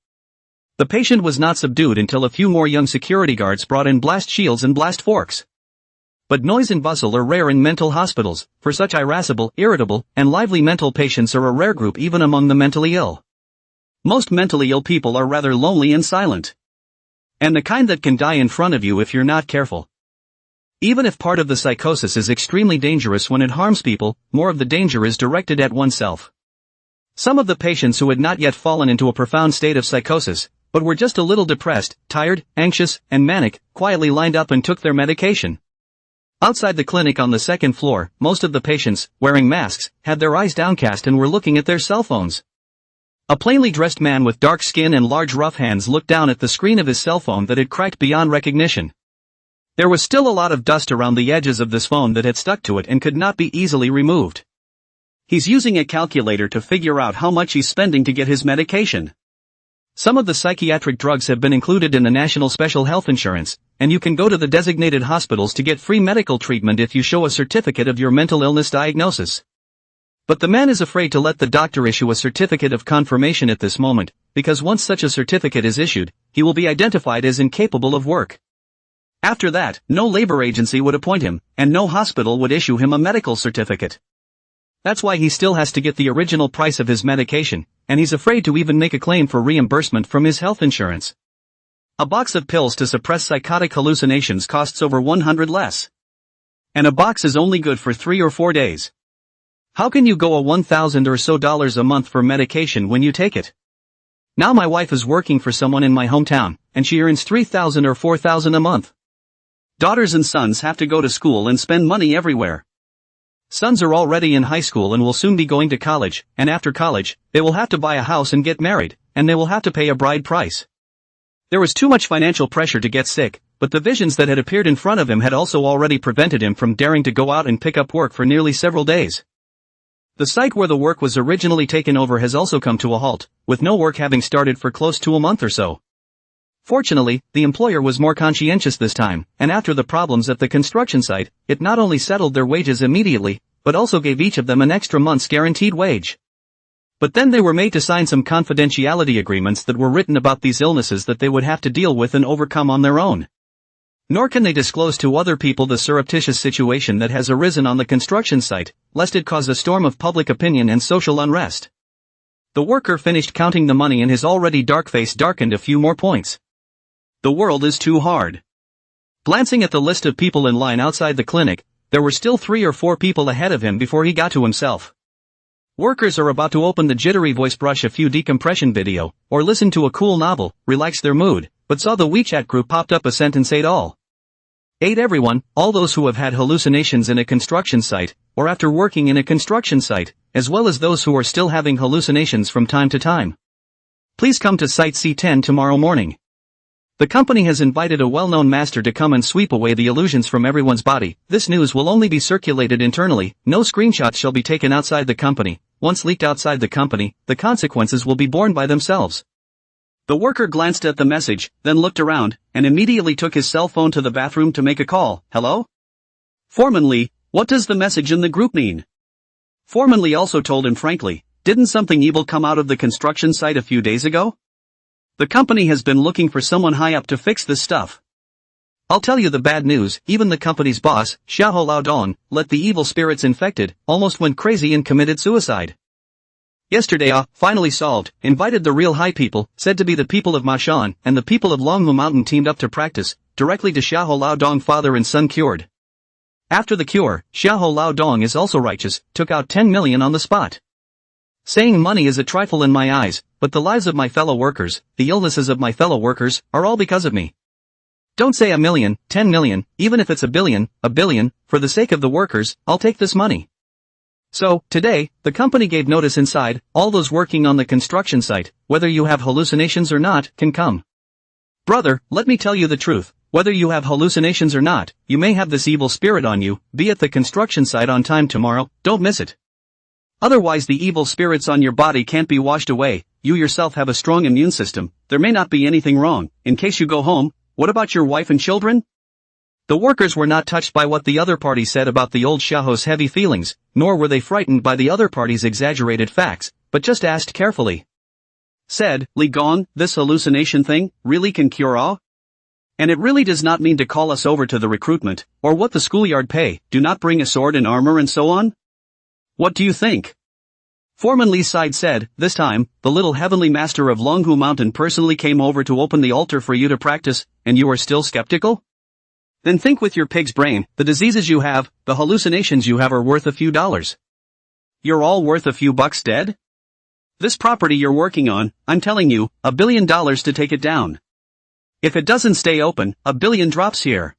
The patient was not subdued until a few more young security guards brought in blast shields and blast forks. But noise and bustle are rare in mental hospitals, for such irascible, irritable, and lively mental patients are a rare group even among the mentally ill. Most mentally ill people are rather lonely and silent. And the kind that can die in front of you if you're not careful. Even if part of the psychosis is extremely dangerous when it harms people, more of the danger is directed at oneself. Some of the patients who had not yet fallen into a profound state of psychosis, but were just a little depressed, tired, anxious, and manic, quietly lined up and took their medication. Outside the clinic on the second floor, most of the patients, wearing masks, had their eyes downcast and were looking at their cell phones. A plainly dressed man with dark skin and large rough hands looked down at the screen of his cell phone that had cracked beyond recognition. There was still a lot of dust around the edges of this phone that had stuck to it and could not be easily removed. He's using a calculator to figure out how much he's spending to get his medication. Some of the psychiatric drugs have been included in the National Special Health Insurance, and you can go to the designated hospitals to get free medical treatment if you show a certificate of your mental illness diagnosis. But the man is afraid to let the doctor issue a certificate of confirmation at this moment, because once such a certificate is issued, he will be identified as incapable of work. After that, no labor agency would appoint him, and no hospital would issue him a medical certificate. That's why he still has to get the original price of his medication, and he's afraid to even make a claim for reimbursement from his health insurance. A box of pills to suppress psychotic hallucinations costs over 100 less. And a box is only good for 3 or 4 days. How can you go a $1,000 or so a month for medication when you take it? Now my wife is working for someone in my hometown, and she earns $3,000 or $4,000 a month. Daughters and sons have to go to school and spend money everywhere. Sons are already in high school and will soon be going to college, and after college, they will have to buy a house and get married, and they will have to pay a bride price. There is too much financial pressure to get sick, but the visions that had appeared in front of him had also already prevented him from daring to go out and pick up work for nearly several days. The site where the work was originally taken over has also come to a halt, with no work having started for close to a month or so. Fortunately, the employer was more conscientious this time, and after the problems at the construction site, it not only settled their wages immediately, but also gave each of them an extra month's guaranteed wage. But then they were made to sign some confidentiality agreements that were written about these illnesses that they would have to deal with and overcome on their own. Nor can they disclose to other people the surreptitious situation that has arisen on the construction site, lest it cause a storm of public opinion and social unrest. The worker finished counting the money and his already dark face darkened a few more points. The world is too hard. Glancing at the list of people in line outside the clinic, there were still 3 or 4 people ahead of him before he got to himself. Workers are about to open the jittery voice, brush a few decompression video, or listen to a cool novel, relax their mood, but saw the WeChat group popped up a sentence: ate all. Ate everyone, all those who have had hallucinations in a construction site, or after working in a construction site, as well as those who are still having hallucinations from time to time. Please come to Site C10 tomorrow morning. The company has invited a well-known master to come and sweep away the illusions from everyone's body. This news will only be circulated internally, no screenshots shall be taken outside the company. Once leaked outside the company, the consequences will be borne by themselves. The worker glanced at the message, then looked around, and immediately took his cell phone to the bathroom to make a call. Hello? Foreman Lee, what does the message in the group mean? Foreman Lee also told him frankly, didn't something evil come out of the construction site a few days ago? The company has been looking for someone high up to fix this stuff. I'll tell you the bad news, even the company's boss, Xiao Lao Dong, let the evil spirits infected, almost went crazy and committed suicide. Yesterday finally solved, invited the real high people, said to be the people of Mashan, and the people of Longhu Mountain teamed up to practice, directly to Xiao Lao Dong, father and son cured. After the cure, Xiao Lao Dong is also righteous, took out 10 million on the spot. Saying money is a trifle in my eyes, but the lives of my fellow workers, the illnesses of my fellow workers, are all because of me. Don't say 1 million, 10 million, even if it's 1 billion, for the sake of the workers, I'll take this money. So, today, the company gave notice inside, all those working on the construction site, whether you have hallucinations or not, can come. Brother, let me tell you the truth, whether you have hallucinations or not, you may have this evil spirit on you, be at the construction site on time tomorrow, don't miss it. Otherwise the evil spirits on your body can't be washed away, you yourself have a strong immune system, there may not be anything wrong. In case you go home, what about your wife and children? The workers were not touched by what the other party said about the old Xiao's heavy feelings, nor were they frightened by the other party's exaggerated facts, but just asked carefully. Said, Li Gong, this hallucination thing, really can cure all? And it really does not mean to call us over to the recruitment, or what the schoolyard pay, do not bring a sword and armor and so on? What do you think? Foreman Lee's side said, this time, the little heavenly master of Longhu Mountain personally came over to open the altar for you to practice, and you are still skeptical? Then think with your pig's brain, the diseases you have, the hallucinations you have are worth a few dollars. You're all worth a few bucks dead? This property you're working on, I'm telling you, $1 billion to take it down. If it doesn't stay open, $1 billion drops here.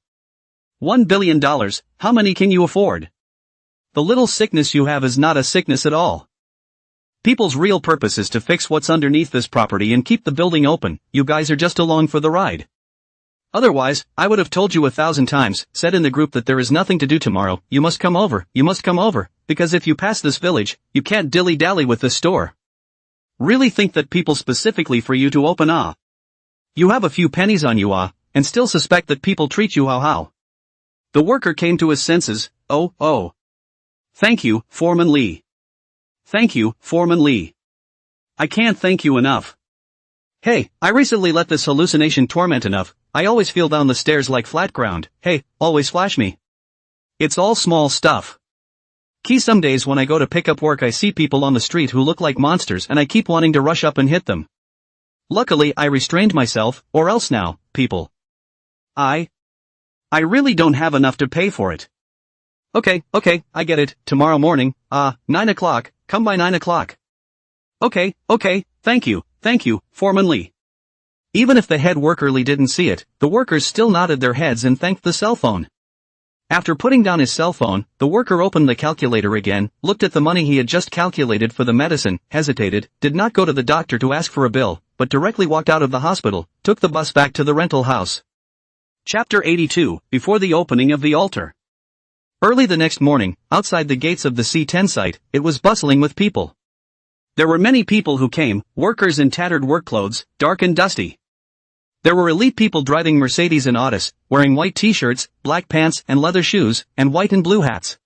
$1 billion, how many can you afford? The little sickness you have is not a sickness at all. People's real purpose is to fix what's underneath this property and keep the building open, you guys are just along for the ride. Otherwise, I would have told you 1,000 times, said in the group that there is nothing to do tomorrow, you must come over, because if you pass this village, you can't dilly-dally with this store. Really think that people specifically for you to open You have a few pennies on you and still suspect that people treat you how. The worker came to his senses, oh. Thank you, Foreman Lee. Thank you, Foreman Lee. I can't thank you enough. Hey, I recently let this hallucination torment enough, I always feel down the stairs like flat ground, hey, always flash me. It's all small stuff. Key some days when I go to pick up work I see people on the street who look like monsters and I keep wanting to rush up and hit them. Luckily I restrained myself, or else now, people. I really don't have enough to pay for it. Okay, I get it, tomorrow morning, 9 o'clock, come by 9 o'clock. Okay, thank you, Foreman Lee. Even if the head worker Lee didn't see it, the workers still nodded their heads and thanked the cell phone. After putting down his cell phone, the worker opened the calculator again, looked at the money he had just calculated for the medicine, hesitated, did not go to the doctor to ask for a bill, but directly walked out of the hospital, took the bus back to the rental house. Chapter 82, Before the Opening of the Altar. Early the next morning, outside the gates of the C10 site, it was bustling with people. There were many people who came, workers in tattered work clothes, dark and dusty. There were elite people driving Mercedes and Autos, wearing white t-shirts, black pants and leather shoes, and white and blue hats.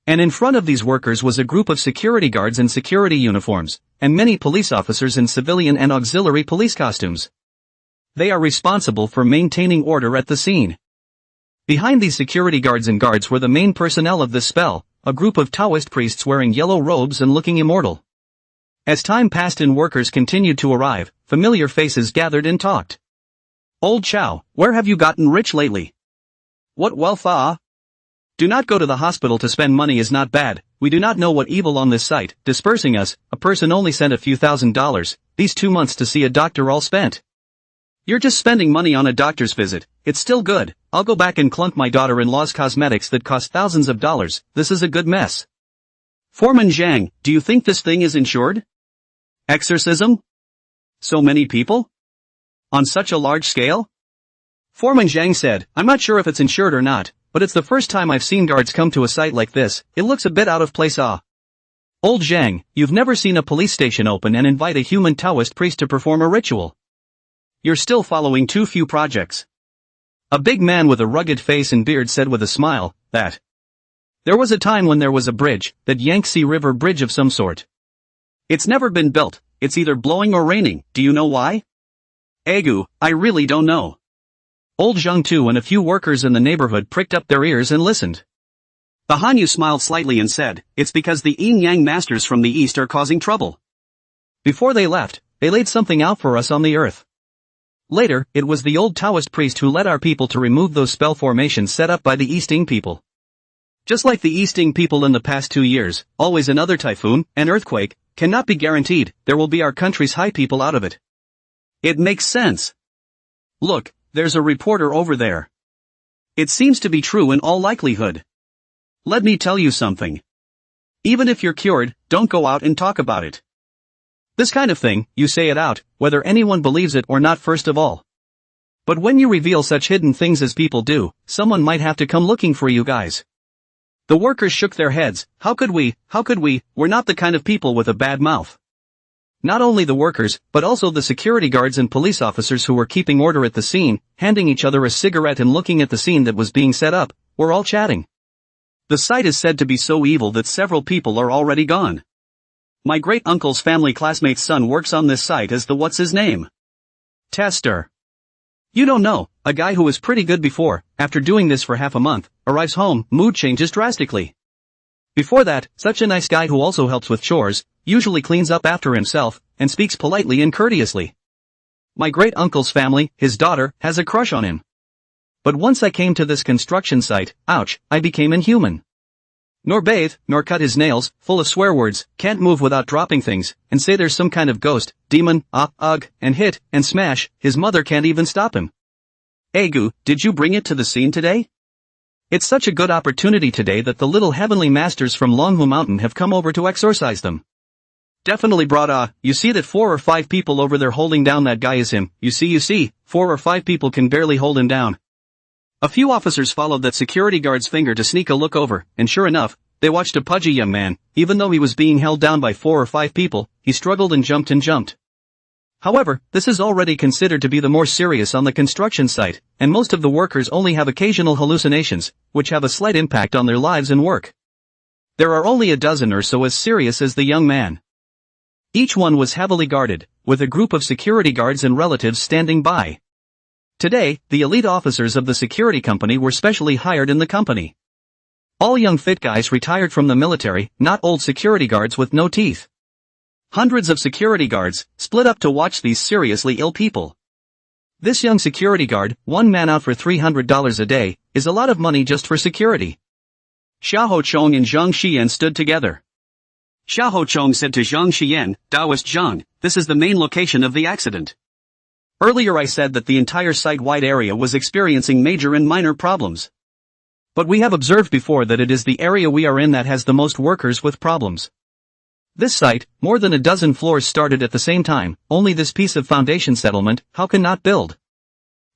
And in front of these workers was a group of security guards in security uniforms, and many police officers in civilian and auxiliary police costumes. They are responsible for maintaining order at the scene. Behind these security guards and guards were the main personnel of this spell, a group of Taoist priests wearing yellow robes and looking immortal. As time passed and workers continued to arrive, familiar faces gathered and talked. Old Chow, where have you gotten rich lately? What wealth ah? Do not go to the hospital to spend money is not bad, we do not know what evil on this site, dispersing us, a person only sent a few $1,000s, these 2 months to see a doctor all spent. You're just spending money on a doctor's visit, it's still good, I'll go back and clunk my daughter-in-law's cosmetics that cost thousands of dollars, this is a good mess. Foreman Zhang, do you think this thing is insured? Exorcism? So many people? On such a large scale? Foreman Zhang said, I'm not sure if it's insured or not, but it's the first time I've seen guards come to a site like this, it looks a bit out of place ah. Old Zhang, you've never seen a police station open and invite a human Taoist priest to perform a ritual. You're still following too few projects. A big man with a rugged face and beard said with a smile, that there was a time when there was a bridge, that Yangtze River bridge of some sort. It's never been built, it's either blowing or raining, do you know why? Agu, I really don't know. Old Zhang too and a few workers in the neighborhood pricked up their ears and listened. The Hanyu smiled slightly and said, it's because the yin-yang masters from the east are causing trouble. Before they left, they laid something out for us on the earth. Later, it was the old Taoist priest who led our people to remove those spell formations set up by the Easting people. Just like the Easting people in the past 2 years, always another typhoon, an earthquake, cannot be guaranteed, there will be our country's high people out of it. It makes sense. Look, there's a reporter over there. It seems to be true in all likelihood. Let me tell you something. Even if you're cured, don't go out and talk about it. This kind of thing, you say it out, whether anyone believes it or not first of all. But when you reveal such hidden things as people do, someone might have to come looking for you guys. The workers shook their heads, how could we, we're not the kind of people with a bad mouth. Not only the workers, but also the security guards and police officers who were keeping order at the scene, handing each other a cigarette and looking at the scene that was being set up, were all chatting. The site is said to be so evil that several people are already gone. My great-uncle's family classmate's son works on this site as the what's-his-name? Tester. You don't know, a guy who was pretty good before, after doing this for half a month, arrives home, mood changes drastically. Before that, such a nice guy who also helps with chores, usually cleans up after himself, and speaks politely and courteously. My great-uncle's family, his daughter, has a crush on him. But once I came to this construction site, ouch, I became inhuman. Nor bathe, nor cut his nails, full of swear words, can't move without dropping things, and say there's some kind of ghost, demon, ugh, and hit, and smash, his mother can't even stop him. Agu, did you bring it to the scene today? It's such a good opportunity today that the little heavenly masters from Longhu Mountain have come over to exorcise them. Definitely brought you see that 4 or 5 people over there holding down that guy is him, you see, 4 or 5 people can barely hold him down. A few officers followed that security guard's finger to sneak a look over, and sure enough, they watched a pudgy young man, even though he was being held down by 4 or 5 people, he struggled and jumped. However, this is already considered to be the more serious on the construction site, and most of the workers only have occasional hallucinations, which have a slight impact on their lives and work. There are only a dozen or so as serious as the young man. Each one was heavily guarded, with a group of security guards and relatives standing by. Today, the elite officers of the security company were specially hired in the company. All young fit guys retired from the military, not old security guards with no teeth. Hundreds of security guards, split up to watch these seriously ill people. This young security guard, one man out for $300 a day, is a lot of money just for security. Xiahou Chong and Zhang Xian stood together. Xiahou Chong said to Zhang Xian, Taoist Zhang, this is the main location of the accident. Earlier I said that the entire site-wide area was experiencing major and minor problems. But we have observed before that it is the area we are in that has the most workers with problems. This site, more than a dozen floors started at the same time, only this piece of foundation settlement, how can not build?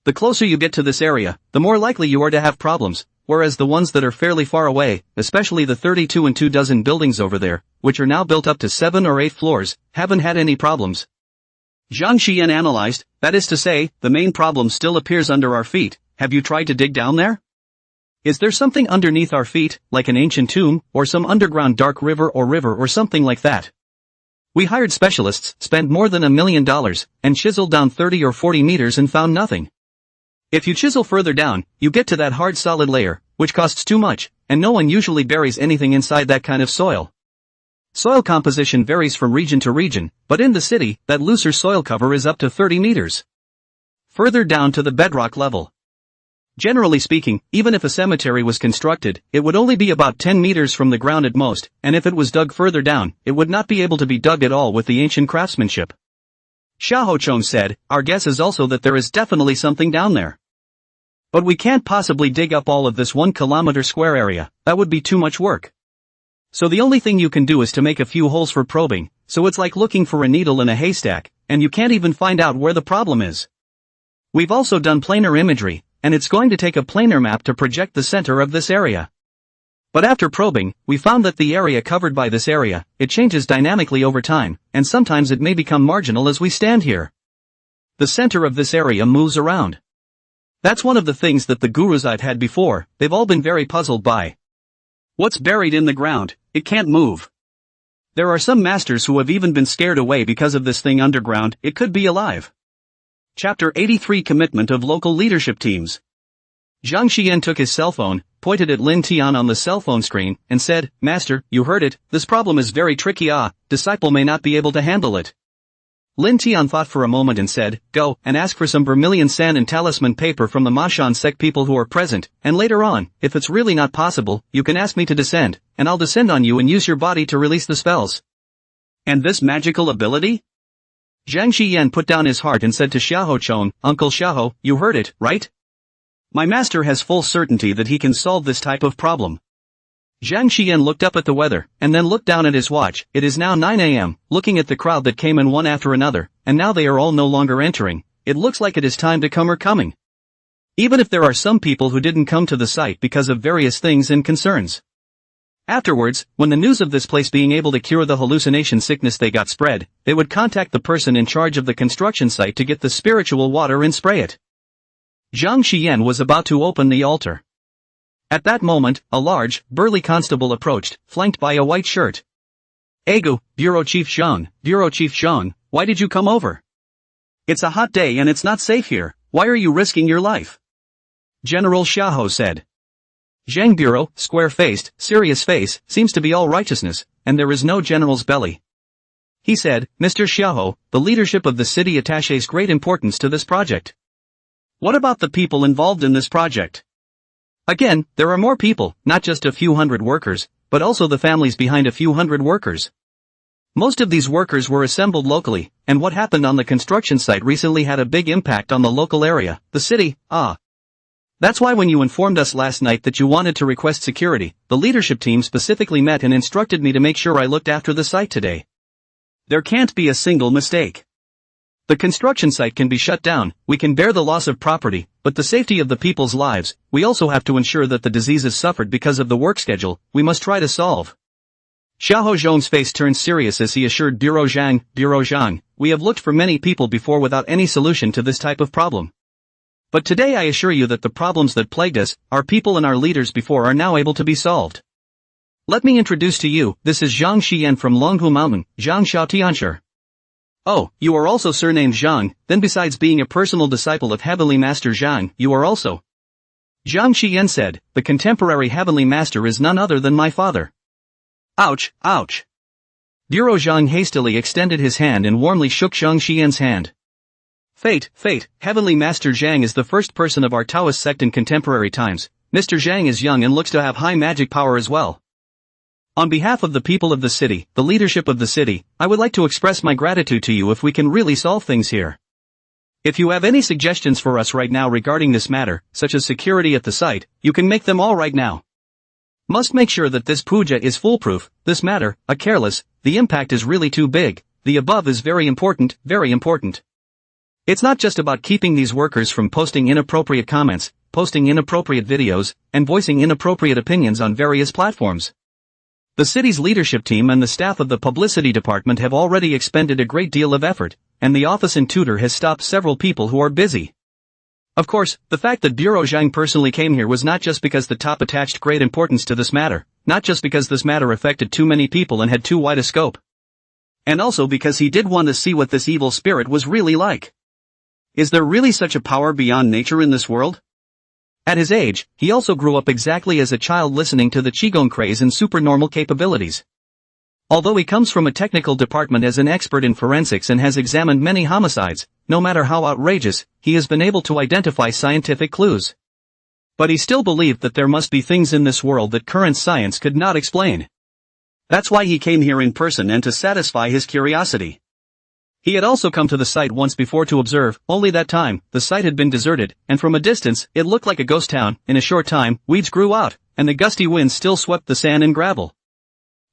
The closer you get to this area, the more likely you are to have problems, whereas the ones that are fairly far away, especially the 32 and 24 buildings over there, which are now built up to 7 or 8 floors, haven't had any problems. Zhang Xian analyzed, that is to say, the main problem still appears under our feet. Have you tried to dig down there? Is there something underneath our feet, like an ancient tomb, or some underground dark river or something like that? We hired specialists, spent more than $1 million, and chiseled down 30 or 40 meters and found nothing. If you chisel further down, you get to that hard solid layer, which costs too much, and no one usually buries anything inside that kind of soil. Soil composition varies from region to region, but in the city, that looser soil cover is up to 30 meters. Further down to the bedrock level. Generally speaking, even if a cemetery was constructed, it would only be about 10 meters from the ground at most, and if it was dug further down, it would not be able to be dug at all with the ancient craftsmanship. Xiaohochong said, our guess is also that there is definitely something down there. But we can't possibly dig up all of this 1 kilometer square area, that would be too much work. So the only thing you can do is to make a few holes for probing, so it's like looking for a needle in a haystack, and you can't even find out where the problem is. We've also done planar imagery, and it's going to take a planar map to project the center of this area. But after probing, we found that the area covered by this area, it changes dynamically over time, and sometimes it may become marginal as we stand here. The center of this area moves around. That's one of the things that the gurus I've had before, they've all been very puzzled by. What's buried in the ground, it can't move. There are some masters who have even been scared away because of this thing underground, it could be alive. Chapter 83 Commitment of Local Leadership Teams. Zhang Xian took his cell phone, pointed at Lin Tian on the cell phone screen, and said, Master, you heard it, this problem is very tricky. Disciple may not be able to handle it. Lin Tian thought for a moment and said, go, and ask for some vermilion sand and talisman paper from the Mashan sect people who are present, and later on, if it's really not possible, you can ask me to descend, and I'll descend on you and use your body to release the spells. And this magical ability? Zhang Xian put down his heart and said to Xiaohochong, Uncle Xiaoho, you heard it, right? My master has full certainty that he can solve this type of problem. Zhang Xian looked up at the weather, and then looked down at his watch. It is now 9 a.m., looking at the crowd that came in one after another, and now they are all no longer entering. It looks like it is time to come or coming. Even if there are some people who didn't come to the site because of various things and concerns. Afterwards, when the news of this place being able to cure the hallucination sickness they got spread, they would contact the person in charge of the construction site to get the spiritual water and spray it. Zhang Xian was about to open the altar. At that moment, a large, burly constable approached, flanked by a white shirt. Egu, Bureau Chief Zhang, why did you come over? It's a hot day and it's not safe here, why are you risking your life? General Xiaoho said. Zhang Bureau, square-faced, serious face, seems to be all righteousness, and there is no general's belly. He said, Mr. Xiaoho, the leadership of the city attaches great importance to this project. What about the people involved in this project? Again, there are more people, not just a few hundred workers, but also the families behind a few hundred workers. Most of these workers were assembled locally, and what happened on the construction site recently had a big impact on the local area, the city. That's why when you informed us last night that you wanted to request security, the leadership team specifically met and instructed me to make sure I looked after the site today. There can't be a single mistake. The construction site can be shut down, we can bear the loss of property, but the safety of the people's lives, we also have to ensure that the diseases suffered because of the work schedule, we must try to solve. Xiaoho Zhong's face turned serious as he assured Bureau Zhang, we have looked for many people before without any solution to this type of problem. But today I assure you that the problems that plagued us, our people and our leaders before are now able to be solved. Let me introduce to you, this is Zhang Xian from Longhu Mountain, Zhang Xiaotianshi. Oh, you are also surnamed Zhang, then besides being a personal disciple of Heavenly Master Zhang, you are also. Zhang Xian said, the contemporary Heavenly Master is none other than my father. Ouch, ouch. Bureau Zhang hastily extended his hand and warmly shook Zhang Xian's hand. Fate, Heavenly Master Zhang is the first person of our Taoist sect in contemporary times. Mr. Zhang is young and looks to have high magic power as well. On behalf of the people of the city, the leadership of the city, I would like to express my gratitude to you if we can really solve things here. If you have any suggestions for us right now regarding this matter, such as security at the site, you can make them all right now. Must make sure that this puja is foolproof, this matter, careless, the impact is really too big, the above is very important, very important. It's not just about keeping these workers from posting inappropriate comments, posting inappropriate videos, and voicing inappropriate opinions on various platforms. The city's leadership team and the staff of the publicity department have already expended a great deal of effort, and the office in tutor has stopped several people who are busy. Of course, the fact that Bureau Zhang personally came here was not just because the top attached great importance to this matter, not just because this matter affected too many people and had too wide a scope. And also because he did want to see what this evil spirit was really like. Is there really such a power beyond nature in this world? At his age, he also grew up exactly as a child listening to the Qigong craze and supernormal capabilities. Although he comes from a technical department as an expert in forensics and has examined many homicides, no matter how outrageous, he has been able to identify scientific clues. But he still believed that there must be things in this world that current science could not explain. That's why he came here in person and to satisfy his curiosity. He had also come to the site once before to observe, only that time, the site had been deserted, and from a distance, it looked like a ghost town. In a short time, weeds grew out, and the gusty wind still swept the sand and gravel.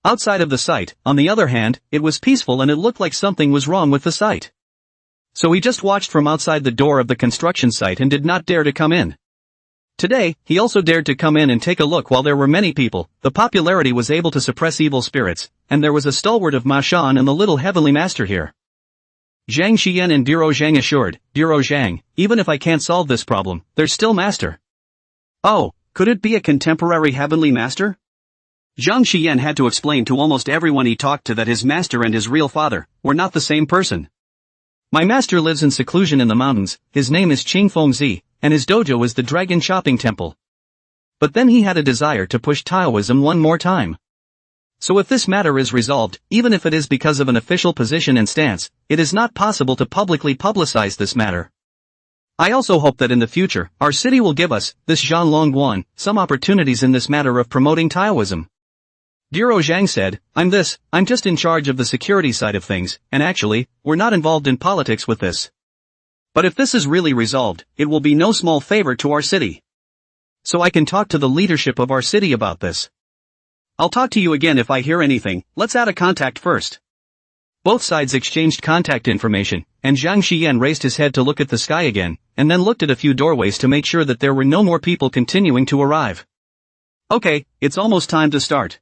Outside of the site, on the other hand, it was peaceful and it looked like something was wrong with the site. So he just watched from outside the door of the construction site and did not dare to come in. Today, he also dared to come in and take a look while there were many people. The popularity was able to suppress evil spirits, and there was a stalwart of Ma Shan and the little heavenly master here. Zhang Xian and Bureau Zhang assured, Bureau Zhang, even if I can't solve this problem, there's still master. Oh, could it be a contemporary heavenly master? Zhang Xian had to explain to almost everyone he talked to that his master and his real father were not the same person. My master lives in seclusion in the mountains, his name is Qing Fengzi, and his dojo is the Dragon Shopping Temple. But then he had a desire to push Taoism one more time. So if this matter is resolved, even if it is because of an official position and stance, it is not possible to publicly publicize this matter. I also hope that in the future, our city will give us, this Zhan Longguan, some opportunities in this matter of promoting Taoism. Bureau Zhang said, I'm just in charge of the security side of things, and actually, we're not involved in politics with this. But if this is really resolved, it will be no small favor to our city. So I can talk to the leadership of our city about this. I'll talk to you again if I hear anything. Let's add a contact first. Both sides exchanged contact information, and Zhang Xian raised his head to look at the sky again, and then looked at a few doorways to make sure that there were no more people continuing to arrive. Okay, it's almost time to start.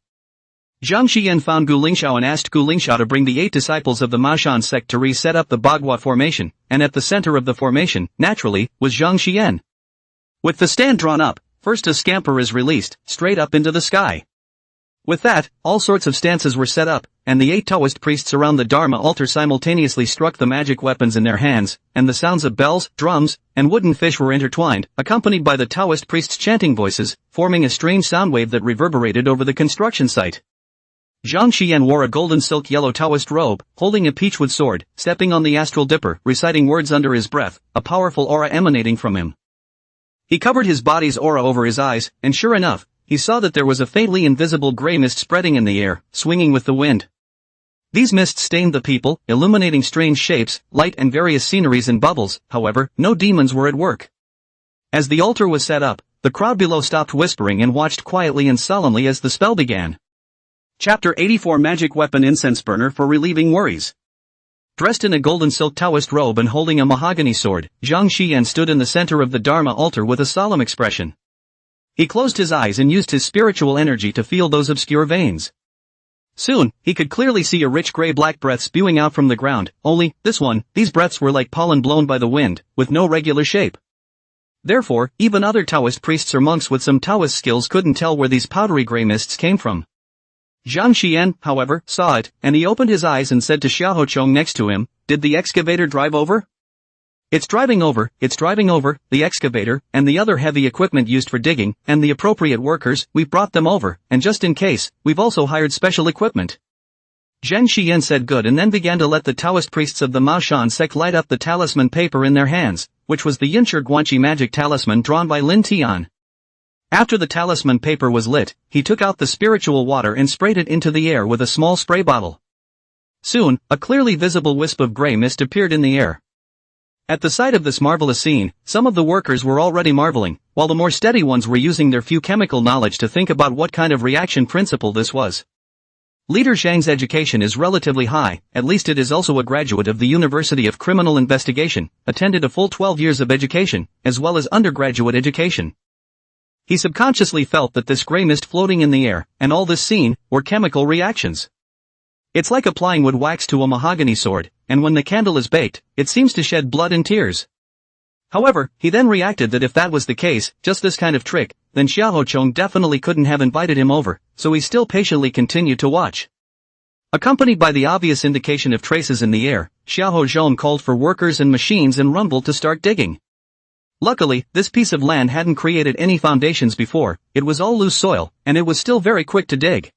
Zhang Xian found Gu Lingxiao and asked Gu Lingxiao to bring the 8 disciples of the Mashan sect to reset up the Bagua formation, and at the center of the formation, naturally, was Zhang Xian. With the stand drawn up, first a scamper is released, straight up into the sky. With that, all sorts of stances were set up, and the 8 Taoist priests around the Dharma altar simultaneously struck the magic weapons in their hands, and the sounds of bells, drums, and wooden fish were intertwined, accompanied by the Taoist priests' chanting voices, forming a strange sound wave that reverberated over the construction site. Zhang Xian wore a golden silk yellow Taoist robe, holding a peachwood sword, stepping on the astral dipper, reciting words under his breath, a powerful aura emanating from him. He covered his body's aura over his eyes, and sure enough, he saw that there was a faintly invisible gray mist spreading in the air, swinging with the wind. These mists stained the people, illuminating strange shapes, light and various sceneries and bubbles. However, no demons were at work. As the altar was set up, the crowd below stopped whispering and watched quietly and solemnly as the spell began. Chapter 84 Magic Weapon Incense Burner for Relieving Worries. Dressed in a golden silk Taoist robe and holding a mahogany sword, Zhang Xian stood in the center of the Dharma altar with a solemn expression. He closed his eyes and used his spiritual energy to feel those obscure veins. Soon, he could clearly see a rich gray-black breath spewing out from the ground, only, these breaths were like pollen blown by the wind, with no regular shape. Therefore, even other Taoist priests or monks with some Taoist skills couldn't tell where these powdery gray mists came from. Zhang Xian, however, saw it, and he opened his eyes and said to Xiaohochong next to him, "Did the excavator drive over?" It's driving over, the excavator, and the other heavy equipment used for digging, and the appropriate workers, we've brought them over, and just in case, we've also hired special equipment. Zhang Xian said good and then began to let the Taoist priests of the Mao Shan sect light up the talisman paper in their hands, which was the Yinshi Guanqi magic talisman drawn by Lin Tian. After the talisman paper was lit, he took out the spiritual water and sprayed it into the air with a small spray bottle. Soon, a clearly visible wisp of gray mist appeared in the air. At the sight of this marvelous scene, some of the workers were already marveling, while the more steady ones were using their few chemical knowledge to think about what kind of reaction principle this was. Leader Zhang's education is relatively high, at least it is also a graduate of the University of Criminal Investigation, attended a full 12 years of education, as well as undergraduate education. He subconsciously felt that this gray mist floating in the air, and all this scene, were chemical reactions. It's like applying wood wax to a mahogany sword, and when the candle is baked, it seems to shed blood and tears. However, he then reacted that if that was the case, just this kind of trick, then Xiaohochong definitely couldn't have invited him over, so he still patiently continued to watch. Accompanied by the obvious indication of traces in the air, Xiaohochong called for workers and machines and rumbled to start digging. Luckily, this piece of land hadn't created any foundations before, it was all loose soil, and it was still very quick to dig.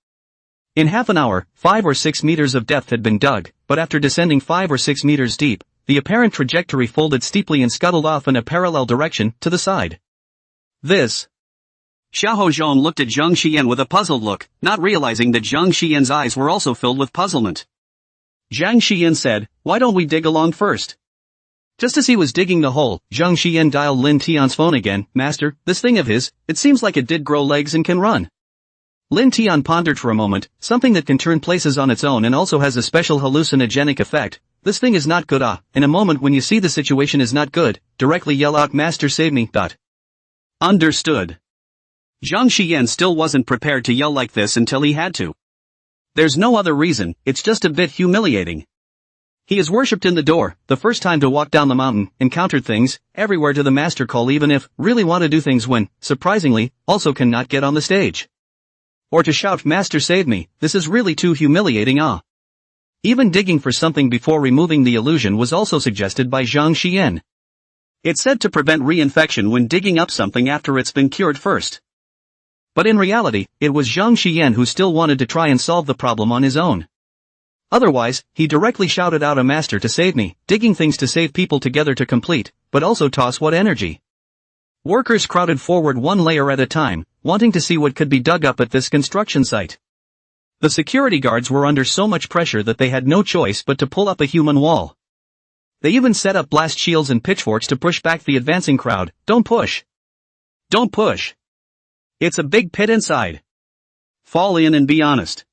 In half an hour, 5 or 6 meters of depth had been dug, but after descending 5 or 6 meters deep, the apparent trajectory folded steeply and scuttled off in a parallel direction, to the side. This. Xiahou Zhong looked at Zhang Xian with a puzzled look, not realizing that Zhang Xian's eyes were also filled with puzzlement. Zhang Xian said, "Why don't we dig along first?" Just as he was digging the hole, Zhang Xian dialed Lin Tian's phone again. "Master, this thing of his, it seems like it did grow legs and can run." Lin Tian pondered for a moment, something that can turn places on its own and also has a special hallucinogenic effect. This thing is not good. In a moment when you see the situation is not good, directly yell out, "Master, save me." Understood. Zhang Xian still wasn't prepared to yell like this until he had to. There's no other reason, it's just a bit humiliating. He is worshipped in the door, the first time to walk down the mountain, encountered things, everywhere to the master call even if, really want to do things when, surprisingly, also cannot get on the stage. Or to shout, "Master save me," this is really too humiliating. Even digging for something before removing the illusion was also suggested by Zhang Xian. It's said to prevent reinfection when digging up something after it's been cured first. But in reality, it was Zhang Xian who still wanted to try and solve the problem on his own. Otherwise, he directly shouted out, "A master to save me," digging things to save people together to complete, but also toss what energy. Workers crowded forward one layer at a time, wanting to see what could be dug up at this construction site. The security guards were under so much pressure that they had no choice but to pull up a human wall. They even set up blast shields and pitchforks to push back the advancing crowd. "Don't push. Don't push. It's a big pit inside. Fall in and be honest."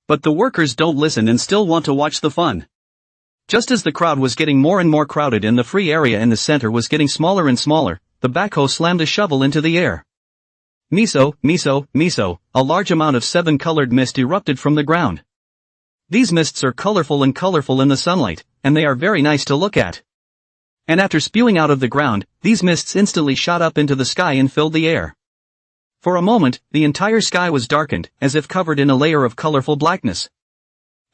But the workers don't listen and still want to watch the fun. Just as the crowd was getting more and more crowded and the free area in the center was getting smaller and smaller, the backhoe slammed a shovel into the air. Miso, miso, miso, a large amount of 7-colored mist erupted from the ground. These mists are colorful in the sunlight, and they are very nice to look at. And after spewing out of the ground, these mists instantly shot up into the sky and filled the air. For a moment, the entire sky was darkened, as if covered in a layer of colorful blackness.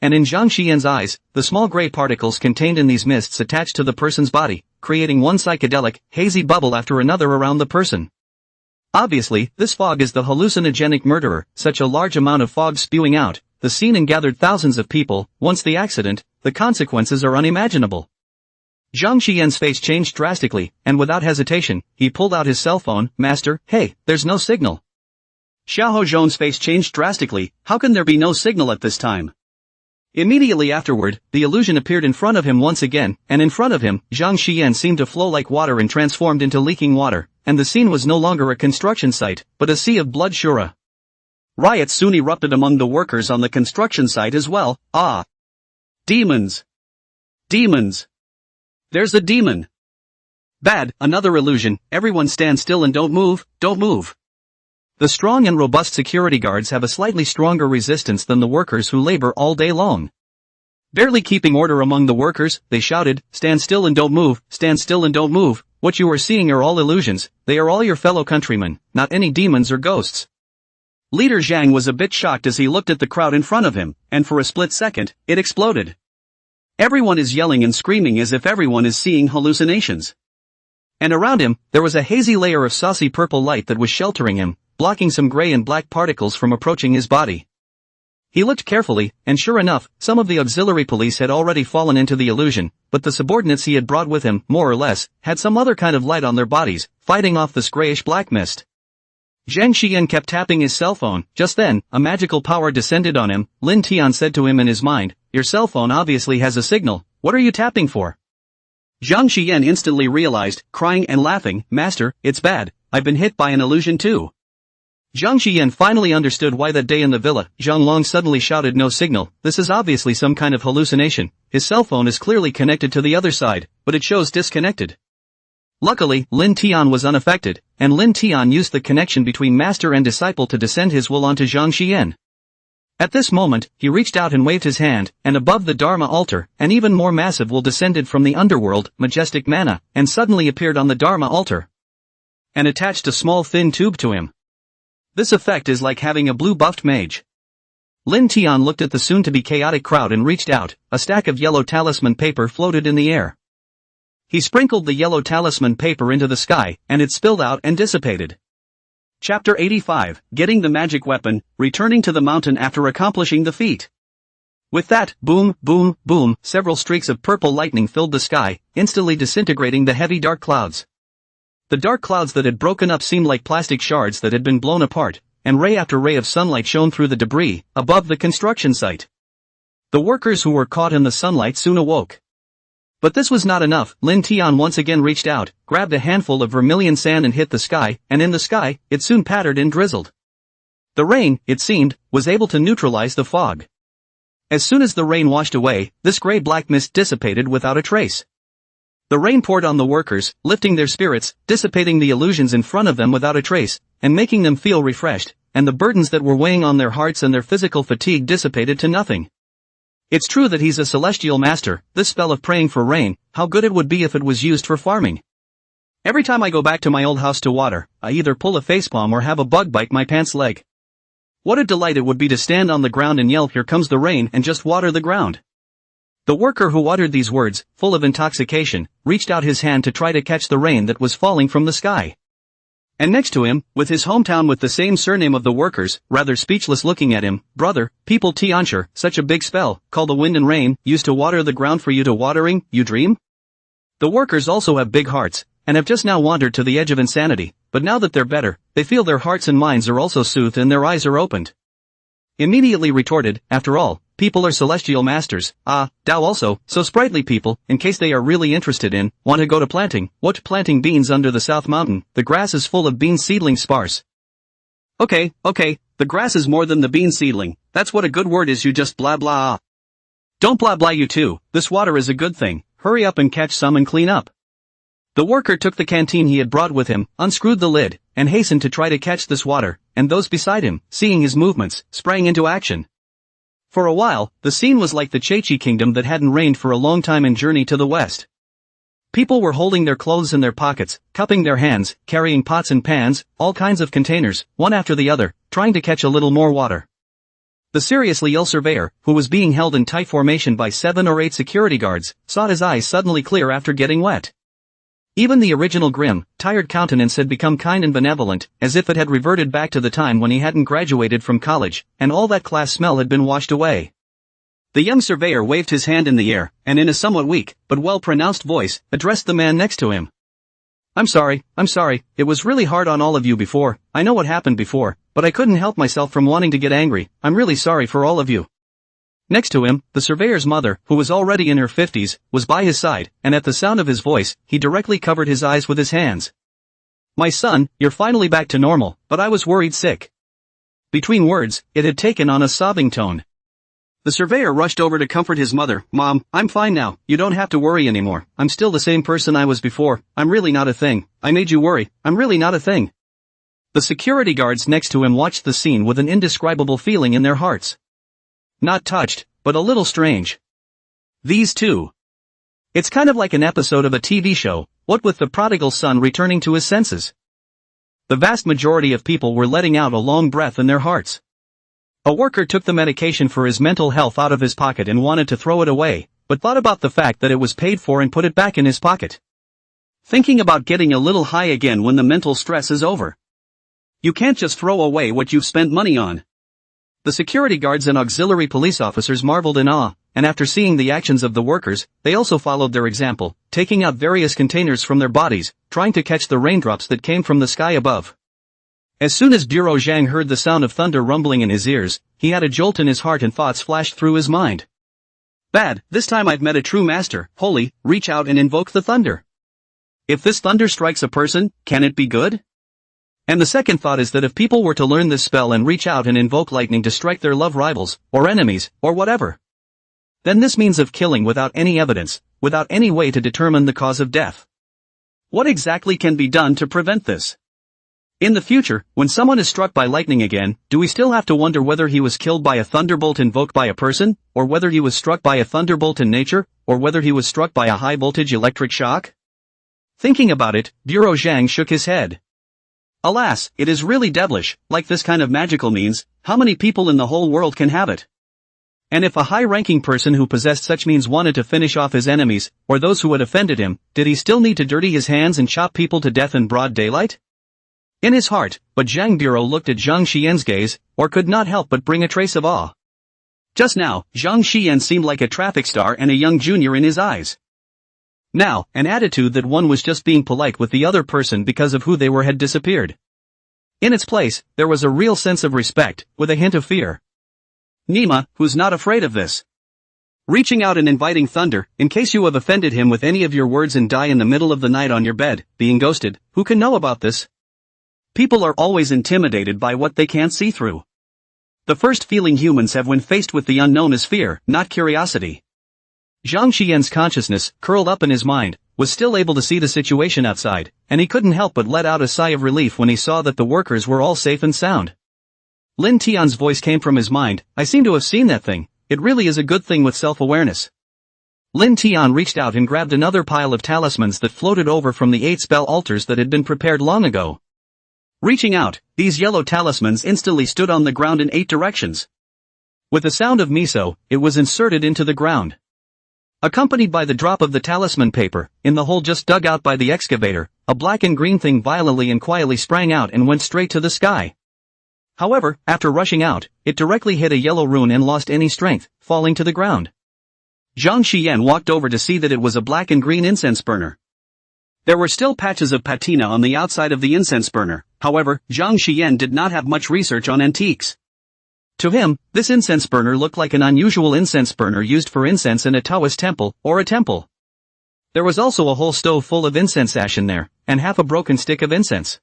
And in Zhang Xian's eyes, the small gray particles contained in these mists attached to the person's body, creating one psychedelic, hazy bubble after another around the person. Obviously, this fog is the hallucinogenic murderer. Such a large amount of fog spewing out, the scene and gathered thousands of people. Once the accident, the consequences are unimaginable. Zhang Xian's face changed drastically, and without hesitation, he pulled out his cell phone. "Master, hey, there's no signal." Xiahou Zhong's face changed drastically. How can there be no signal at this time? Immediately afterward, the illusion appeared in front of him once again, and in front of him, Zhang Xian seemed to flow like water and transformed into leaking water, and the scene was no longer a construction site, but a sea of blood. Shura. Riots soon erupted among the workers on the construction site as well. Demons! Demons! There's a demon! Bad, another illusion. Everyone stand still and don't move, don't move. The strong and robust security guards have a slightly stronger resistance than the workers who labor all day long. Barely keeping order among the workers, they shouted, "Stand still and don't move, stand still and don't move. What you are seeing are all illusions, they are all your fellow countrymen, not any demons or ghosts." Leader Zhang was a bit shocked as he looked at the crowd in front of him, and for a split second, it exploded. Everyone is yelling and screaming as if everyone is seeing hallucinations. And around him, there was a hazy layer of saucy purple light that was sheltering him, blocking some gray and black particles from approaching his body. He looked carefully, and sure enough, some of the auxiliary police had already fallen into the illusion, but the subordinates he had brought with him, more or less, had some other kind of light on their bodies, fighting off this grayish-black mist. Zhang Xian kept tapping his cell phone. Just then, a magical power descended on him. Lin Tian said to him in his mind, "Your cell phone obviously has a signal, what are you tapping for?" Zhang Xian instantly realized, crying and laughing, "Master, it's bad, I've been hit by an illusion too." Zhang Xian finally understood why that day in the villa, Zhang Long suddenly shouted no signal. This is obviously some kind of hallucination. His cell phone is clearly connected to the other side, but it shows disconnected. Luckily, Lin Tian was unaffected, and Lin Tian used the connection between master and disciple to descend his will onto Zhang Xian. At this moment, he reached out and waved his hand, and above the Dharma altar, an even more massive will descended from the underworld, majestic mana, and suddenly appeared on the Dharma altar, and attached a small thin tube to him. This effect is like having a blue-buffed mage. Lin Tian looked at the soon-to-be chaotic crowd and reached out. A stack of yellow talisman paper floated in the air. He sprinkled the yellow talisman paper into the sky, and it spilled out and dissipated. Chapter 85, Getting the Magic Weapon, Returning to the Mountain After Accomplishing the Feat. With that, boom, boom, boom, several streaks of purple lightning filled the sky, instantly disintegrating the heavy dark clouds. The dark clouds that had broken up seemed like plastic shards that had been blown apart, and ray after ray of sunlight shone through the debris, above the construction site. The workers who were caught in the sunlight soon awoke. But this was not enough. Lin Tian once again reached out, grabbed a handful of vermilion sand and hit the sky, and in the sky, it soon pattered and drizzled. The rain, it seemed, was able to neutralize the fog. As soon as the rain washed away, this gray-black mist dissipated without a trace. The rain poured on the workers, lifting their spirits, dissipating the illusions in front of them without a trace, and making them feel refreshed, and the burdens that were weighing on their hearts and their physical fatigue dissipated to nothing. It's true that he's a celestial master. This spell of praying for rain, how good it would be if it was used for farming. Every time I go back to my old house to water, I either pull a facepalm or have a bug bite my pants leg. What a delight it would be to stand on the ground and yell, "Here comes the rain," and just water the ground. The worker who uttered these words, full of intoxication, reached out his hand to try to catch the rain that was falling from the sky. And next to him, with his hometown with the same surname of the workers, rather speechless looking at him, "Brother, people Tiancher, such a big spell, called the wind and rain, used to water the ground for you to watering, you dream?" The workers also have big hearts, and have just now wandered to the edge of insanity, but now that they're better, they feel their hearts and minds are also soothed and their eyes are opened. Immediately retorted, "After all, people are celestial masters, Dao also, so sprightly people, in case they are really interested in, want to go to planting, what planting beans under the South Mountain, the grass is full of bean seedlings sparse." Okay, the grass is more than the bean seedling, that's what a good word is, you just blah blah. Don't blah blah you too, this water is a good thing, hurry up and catch some and clean up. The worker took the canteen he had brought with him, unscrewed the lid, and hastened to try to catch this water, and those beside him, seeing his movements, sprang into action. For a while, the scene was like the Chechi kingdom that hadn't rained for a long time in Journey to the West. People were holding their clothes in their pockets, cupping their hands, carrying pots and pans, all kinds of containers, one after the other, trying to catch a little more water. The seriously ill surveyor, who was being held in tight formation by 7 or 8 security guards, saw his eyes suddenly clear after getting wet. Even the original grim, tired countenance had become kind and benevolent, as if it had reverted back to the time when he hadn't graduated from college, and all that class smell had been washed away. The young surveyor waved his hand in the air, and in a somewhat weak, but well-pronounced voice, addressed the man next to him. I'm sorry, it was really hard on all of you before, I know what happened before, but I couldn't help myself from wanting to get angry, I'm really sorry for all of you." Next to him, the surveyor's mother, who was already in her 50s, was by his side, and at the sound of his voice, he directly covered his eyes with his hands. "My son, you're finally back to normal, but I was worried sick." Between words, it had taken on a sobbing tone. The surveyor rushed over to comfort his mother. "Mom, I'm fine now, you don't have to worry anymore, I'm still the same person I was before, I'm really not a thing, I made you worry, I'm really not a thing." The security guards next to him watched the scene with an indescribable feeling in their hearts. Not touched, but a little strange. These two. It's kind of like an episode of a TV show, what with the prodigal son returning to his senses. The vast majority of people were letting out a long breath in their hearts. A worker took the medication for his mental health out of his pocket and wanted to throw it away, but thought about the fact that it was paid for and put it back in his pocket. Thinking about getting a little high again when the mental stress is over. You can't just throw away what you've spent money on. The security guards and auxiliary police officers marveled in awe, and after seeing the actions of the workers, they also followed their example, taking out various containers from their bodies, trying to catch the raindrops that came from the sky above. As soon as Bureau Zhang heard the sound of thunder rumbling in his ears, he had a jolt in his heart and thoughts flashed through his mind. Bad, this time I've met a true master, holy, reach out and invoke the thunder. If this thunder strikes a person, can it be good? And the second thought is that if people were to learn this spell and reach out and invoke lightning to strike their love rivals, or enemies, or whatever, then this means of killing without any evidence, without any way to determine the cause of death. What exactly can be done to prevent this? In the future, when someone is struck by lightning again, do we still have to wonder whether he was killed by a thunderbolt invoked by a person, or whether he was struck by a thunderbolt in nature, or whether he was struck by a high-voltage electric shock? Thinking about it, Bureau Zhang shook his head. Alas, it is really devilish, like this kind of magical means, how many people in the whole world can have it? And if a high-ranking person who possessed such means wanted to finish off his enemies, or those who had offended him, did he still need to dirty his hands and chop people to death in broad daylight? In his heart, but Zhang Bureau looked at Zhang Xian's gaze, or could not help but bring a trace of awe. Just now, Zhang Xian seemed like a traffic star and a young junior in his eyes. Now, an attitude that one was just being polite with the other person because of who they were had disappeared. In its place, there was a real sense of respect, with a hint of fear. Nima, who's not afraid of this. Reaching out and inviting thunder, in case you have offended him with any of your words and die in the middle of the night on your bed, being ghosted, who can know about this? People are always intimidated by what they can't see through. The first feeling humans have when faced with the unknown is fear, not curiosity. Zhang Xian's consciousness, curled up in his mind, was still able to see the situation outside, and he couldn't help but let out a sigh of relief when he saw that the workers were all safe and sound. Lin Tian's voice came from his mind, I seem to have seen that thing, it really is a good thing with self-awareness. Lin Tian reached out and grabbed another pile of talismans that floated over from the 8 spell altars that had been prepared long ago. Reaching out, these yellow talismans instantly stood on the ground in 8 directions. With a sound of miso, it was inserted into the ground. Accompanied by the drop of the talisman paper, in the hole just dug out by the excavator, a black and green thing violently and quietly sprang out and went straight to the sky. However, after rushing out, it directly hit a yellow rune and lost any strength, falling to the ground. Zhang Xian walked over to see that it was a black and green incense burner. There were still patches of patina on the outside of the incense burner, however, Zhang Xian did not have much research on antiques. To him, this incense burner looked like an unusual incense burner used for incense in a Taoist temple, or a temple. There was also a whole stove full of incense ash in there, and half a broken stick of incense.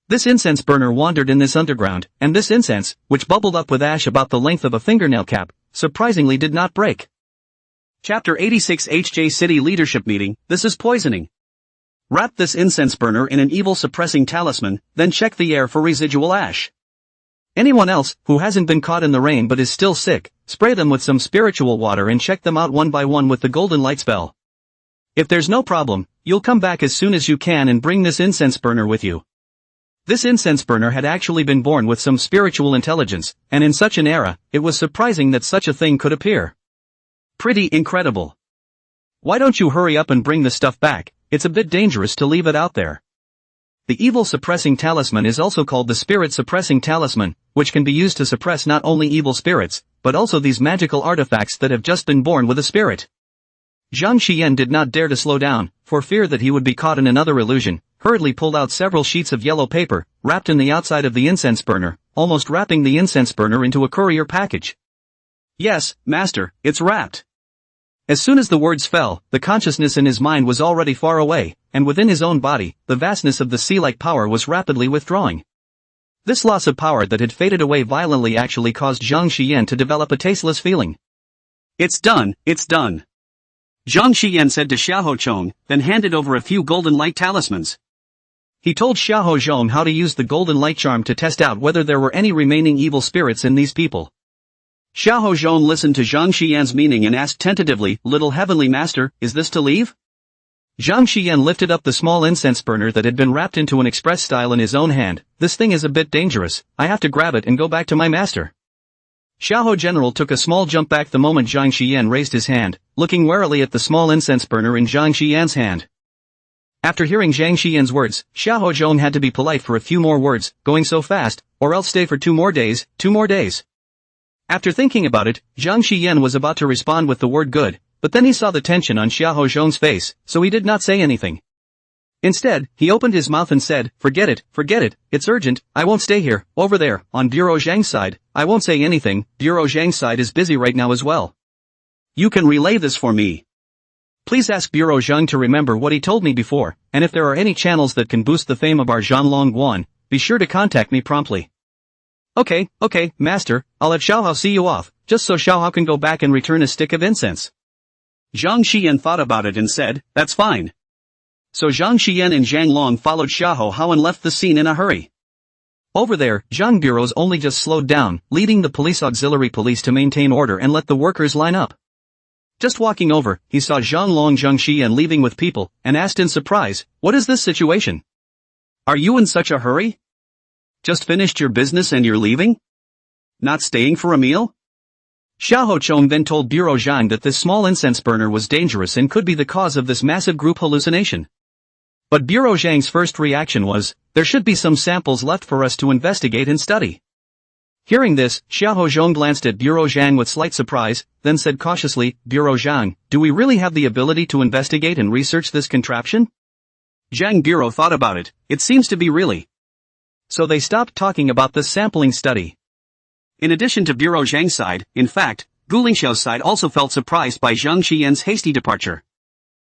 This incense burner wandered in this underground, and this incense, which bubbled up with ash about the length of a fingernail cap, surprisingly did not break. Chapter 86 HJ City Leadership Meeting, This is Poisoning. Wrap this incense burner in an evil suppressing talisman, then check the air for residual ash. Anyone else, who hasn't been caught in the rain but is still sick, spray them with some spiritual water and check them out one by one with the golden light spell. If there's no problem, you'll come back as soon as you can and bring this incense burner with you. This incense burner had actually been born with some spiritual intelligence, and in such an era, it was surprising that such a thing could appear. Pretty incredible. Why don't you hurry up and bring the stuff back, it's a bit dangerous to leave it out there. The evil suppressing talisman is also called the spirit suppressing talisman, which can be used to suppress not only evil spirits, but also these magical artifacts that have just been born with a spirit. Zhang Xian did not dare to slow down, for fear that he would be caught in another illusion, hurriedly pulled out several sheets of yellow paper, wrapped in the outside of the incense burner, almost wrapping the incense burner into a courier package. Yes, master, it's wrapped. As soon as the words fell, the consciousness in his mind was already far away, and within his own body, the vastness of the sea-like power was rapidly withdrawing. This loss of power that had faded away violently actually caused Zhang Xian to develop a tasteless feeling. It's done, it's done. Zhang Xian said to Xiahou Chong, then handed over a few golden light talismans. He told Xiahou Zhong how to use the golden light charm to test out whether there were any remaining evil spirits in these people. Xiahou Zhong listened to Zhang Xian's meaning and asked tentatively, Little Heavenly Master, is this to leave? Zhang Xian lifted up the small incense burner that had been wrapped into an express style in his own hand. This thing is a bit dangerous, I have to grab it and go back to my master. Xiahou General took a small jump back the moment Zhang Xian raised his hand, looking warily at the small incense burner in Zhang Xian's hand. After hearing Zhang Xian's words, Xiahou Zhong had to be polite for a few more words, going so fast, or else stay for 2 more days, 2 more days. After thinking about it, Zhang Xian was about to respond with the word good, but then he saw the tension on Xiahou Zhong's face, so he did not say anything. Instead, he opened his mouth and said, forget it, it's urgent, I won't stay here, over there, on Bureau Zhang's side, I won't say anything, Bureau Zhang's side is busy right now as well. You can relay this for me. Please ask Bureau Zhang to remember what he told me before, and if there are any channels that can boost the fame of our Zhanlong Guan, be sure to contact me promptly. Okay, master, I'll let Xiaohao see you off, just so Xiaohao can go back and return a stick of incense. Zhang Xian thought about it and said, that's fine. So Zhang Xian and Zhang Long followed Xiaohao and left the scene in a hurry. Over there, Zhang Bureaus only just slowed down, leading the police auxiliary police to maintain order and let the workers line up. Just walking over, he saw Zhang Long Zhang Xian leaving with people, and asked in surprise, what is this situation? Are you in such a hurry? Just finished your business and you're leaving? Not staying for a meal? Xiao Chong then told Bureau Zhang that this small incense burner was dangerous and could be the cause of this massive group hallucination. But Bureau Zhang's first reaction was, there should be some samples left for us to investigate and study. Hearing this, Xiao Zhong glanced at Bureau Zhang with slight surprise, then said cautiously, Bureau Zhang, do we really have the ability to investigate and research this contraption? Zhang Bureau thought about it, it seems to be really. So they stopped talking about this sampling study. In addition to Bureau Zhang's side, in fact, Gu Lingxiao's side also felt surprised by Zhang Xian's hasty departure.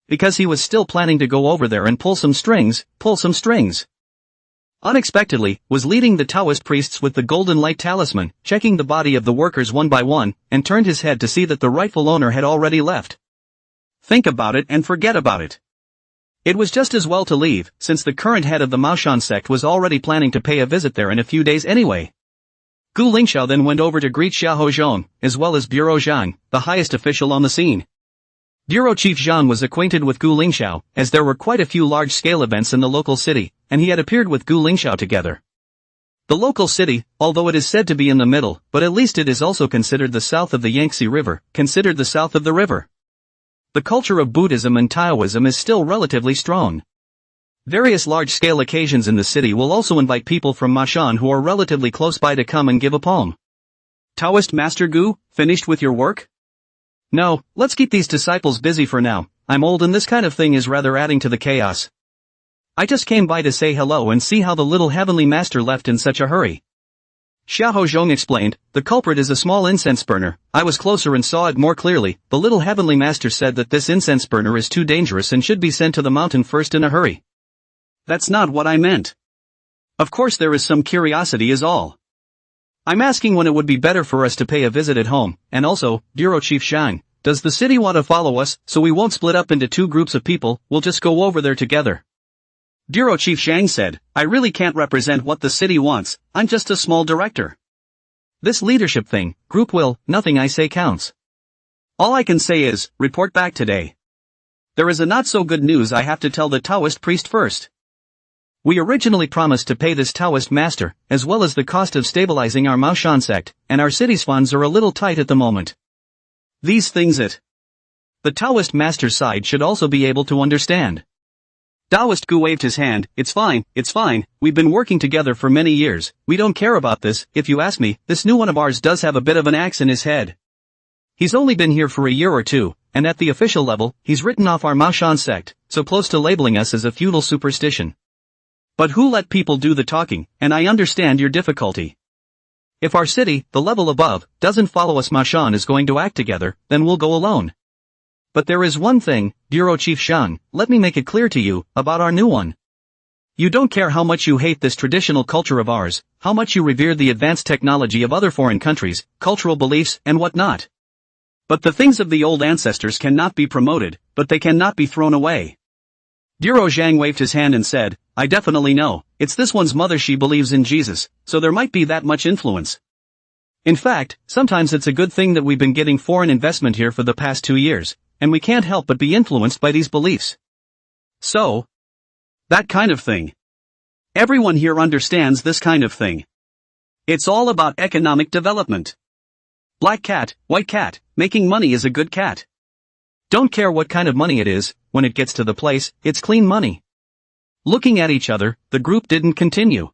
Because he was still planning to go over there and pull some strings. Unexpectedly, was leading the Taoist priests with the golden light talisman, checking the body of the workers one by one, and turned his head to see that the rightful owner had already left. Think about it and forget about it. It was just as well to leave, since the current head of the Maoshan sect was already planning to pay a visit there in a few days anyway. Gu Lingxiao then went over to greet Xiao Zhong, as well as Bureau Zhang, the highest official on the scene. Bureau Chief Zhang was acquainted with Gu Lingxiao, as there were quite a few large-scale events in the local city, and he had appeared with Gu Lingxiao together. The local city, although it is said to be in the middle, but at least it is also considered the south of the Yangtze River, considered the south of the river. The culture of Buddhism and Taoism is still relatively strong. Various large-scale occasions in the city will also invite people from Maoshan who are relatively close by to come and give a palm. Taoist Master Gu, finished with your work? No, let's keep these disciples busy for now, I'm old and this kind of thing is rather adding to the chaos. I just came by to say hello and see how the little heavenly master left in such a hurry. Xiao Zhong explained, the culprit is a small incense burner, I was closer and saw it more clearly, the little heavenly master said that this incense burner is too dangerous and should be sent to the mountain first in a hurry. That's not what I meant. Of course there is some curiosity is all. I'm asking when it would be better for us to pay a visit at home, and also, Bureau Chief Shang, does the city want to follow us, so we won't split up into two groups of people, we'll just go over there together. Bureau Chief Shang said, I really can't represent what the city wants, I'm just a small director. This leadership thing, group will, nothing I say counts. All I can say is, report back today. There is a not so good news I have to tell the Taoist priest first. We originally promised to pay this Taoist master, as well as the cost of stabilizing our Maoshan sect, and our city's funds are a little tight at the moment. These things the Taoist master's side should also be able to understand. Taoist Gu waved his hand, it's fine, we've been working together for many years, we don't care about this, if you ask me, this new one of ours does have a bit of an axe in his head. He's only been here for a year or two, and at the official level, he's written off our Maoshan sect, so close to labeling us as a feudal superstition. But who let people do the talking, and I understand your difficulty. If our city, the level above, doesn't follow us Maoshan is going to act together, then we'll go alone. But there is one thing, Bureau Chief Shang, let me make it clear to you, about our new one. You don't care how much you hate this traditional culture of ours, how much you revere the advanced technology of other foreign countries, cultural beliefs, and whatnot. But the things of the old ancestors cannot be promoted, but they cannot be thrown away. Bureau Zhang waved his hand and said, I definitely know, it's this one's mother, she believes in Jesus, so there might be that much influence. In fact, sometimes it's a good thing that we've been getting foreign investment here for the past 2 years, and we can't help but be influenced by these beliefs. So, that kind of thing. Everyone here understands this kind of thing. It's all about economic development. Black cat, white cat, making money is a good cat. Don't care what kind of money it is, when it gets to the place, it's clean money. Looking at each other, the group didn't continue.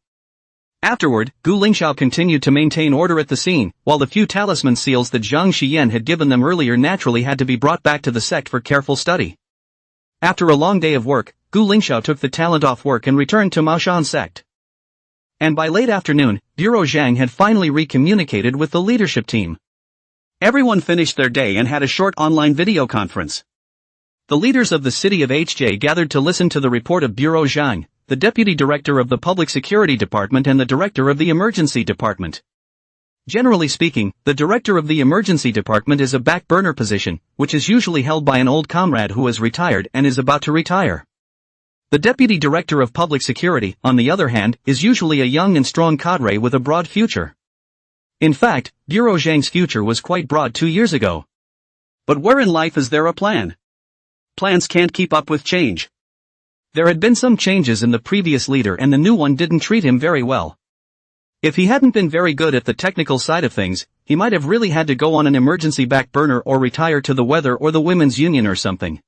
Afterward, Gu Lingxiao continued to maintain order at the scene, while the few talisman seals that Zhang Xian had given them earlier naturally had to be brought back to the sect for careful study. After a long day of work, Gu Lingxiao took the talent off work and returned to Maoshan sect. And by late afternoon, Bureau Zhang had finally recommunicated with the leadership team. Everyone finished their day and had a short online video conference. The leaders of the city of HJ gathered to listen to the report of Bureau Zhang, the deputy director of the public security department and the director of the emergency department. Generally speaking, the director of the emergency department is a back burner position, which is usually held by an old comrade who has retired and is about to retire. The deputy director of public security, on the other hand, is usually a young and strong cadre with a broad future. In fact, Bureau Zhang's future was quite broad 2 years ago. But where in life is there a plan? Plans can't keep up with change. There had been some changes in the previous leader and the new one didn't treat him very well. If he hadn't been very good at the technical side of things, he might have really had to go on an emergency back burner or retire to the weather or the women's union or something.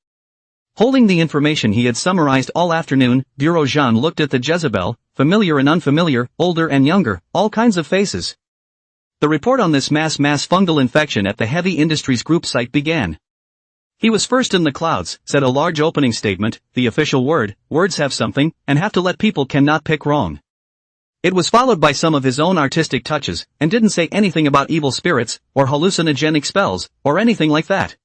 Holding the information he had summarized all afternoon, Bureau Zhang looked at the Jezebel, familiar and unfamiliar, older and younger, all kinds of faces. The report on this mass fungal infection at the Heavy Industries Group site began. He was first in the clouds, said a large opening statement, the official word, words have something, and have to let people cannot pick wrong. It was followed by some of his own artistic touches, and didn't say anything about evil spirits, or hallucinogenic spells, or anything like that.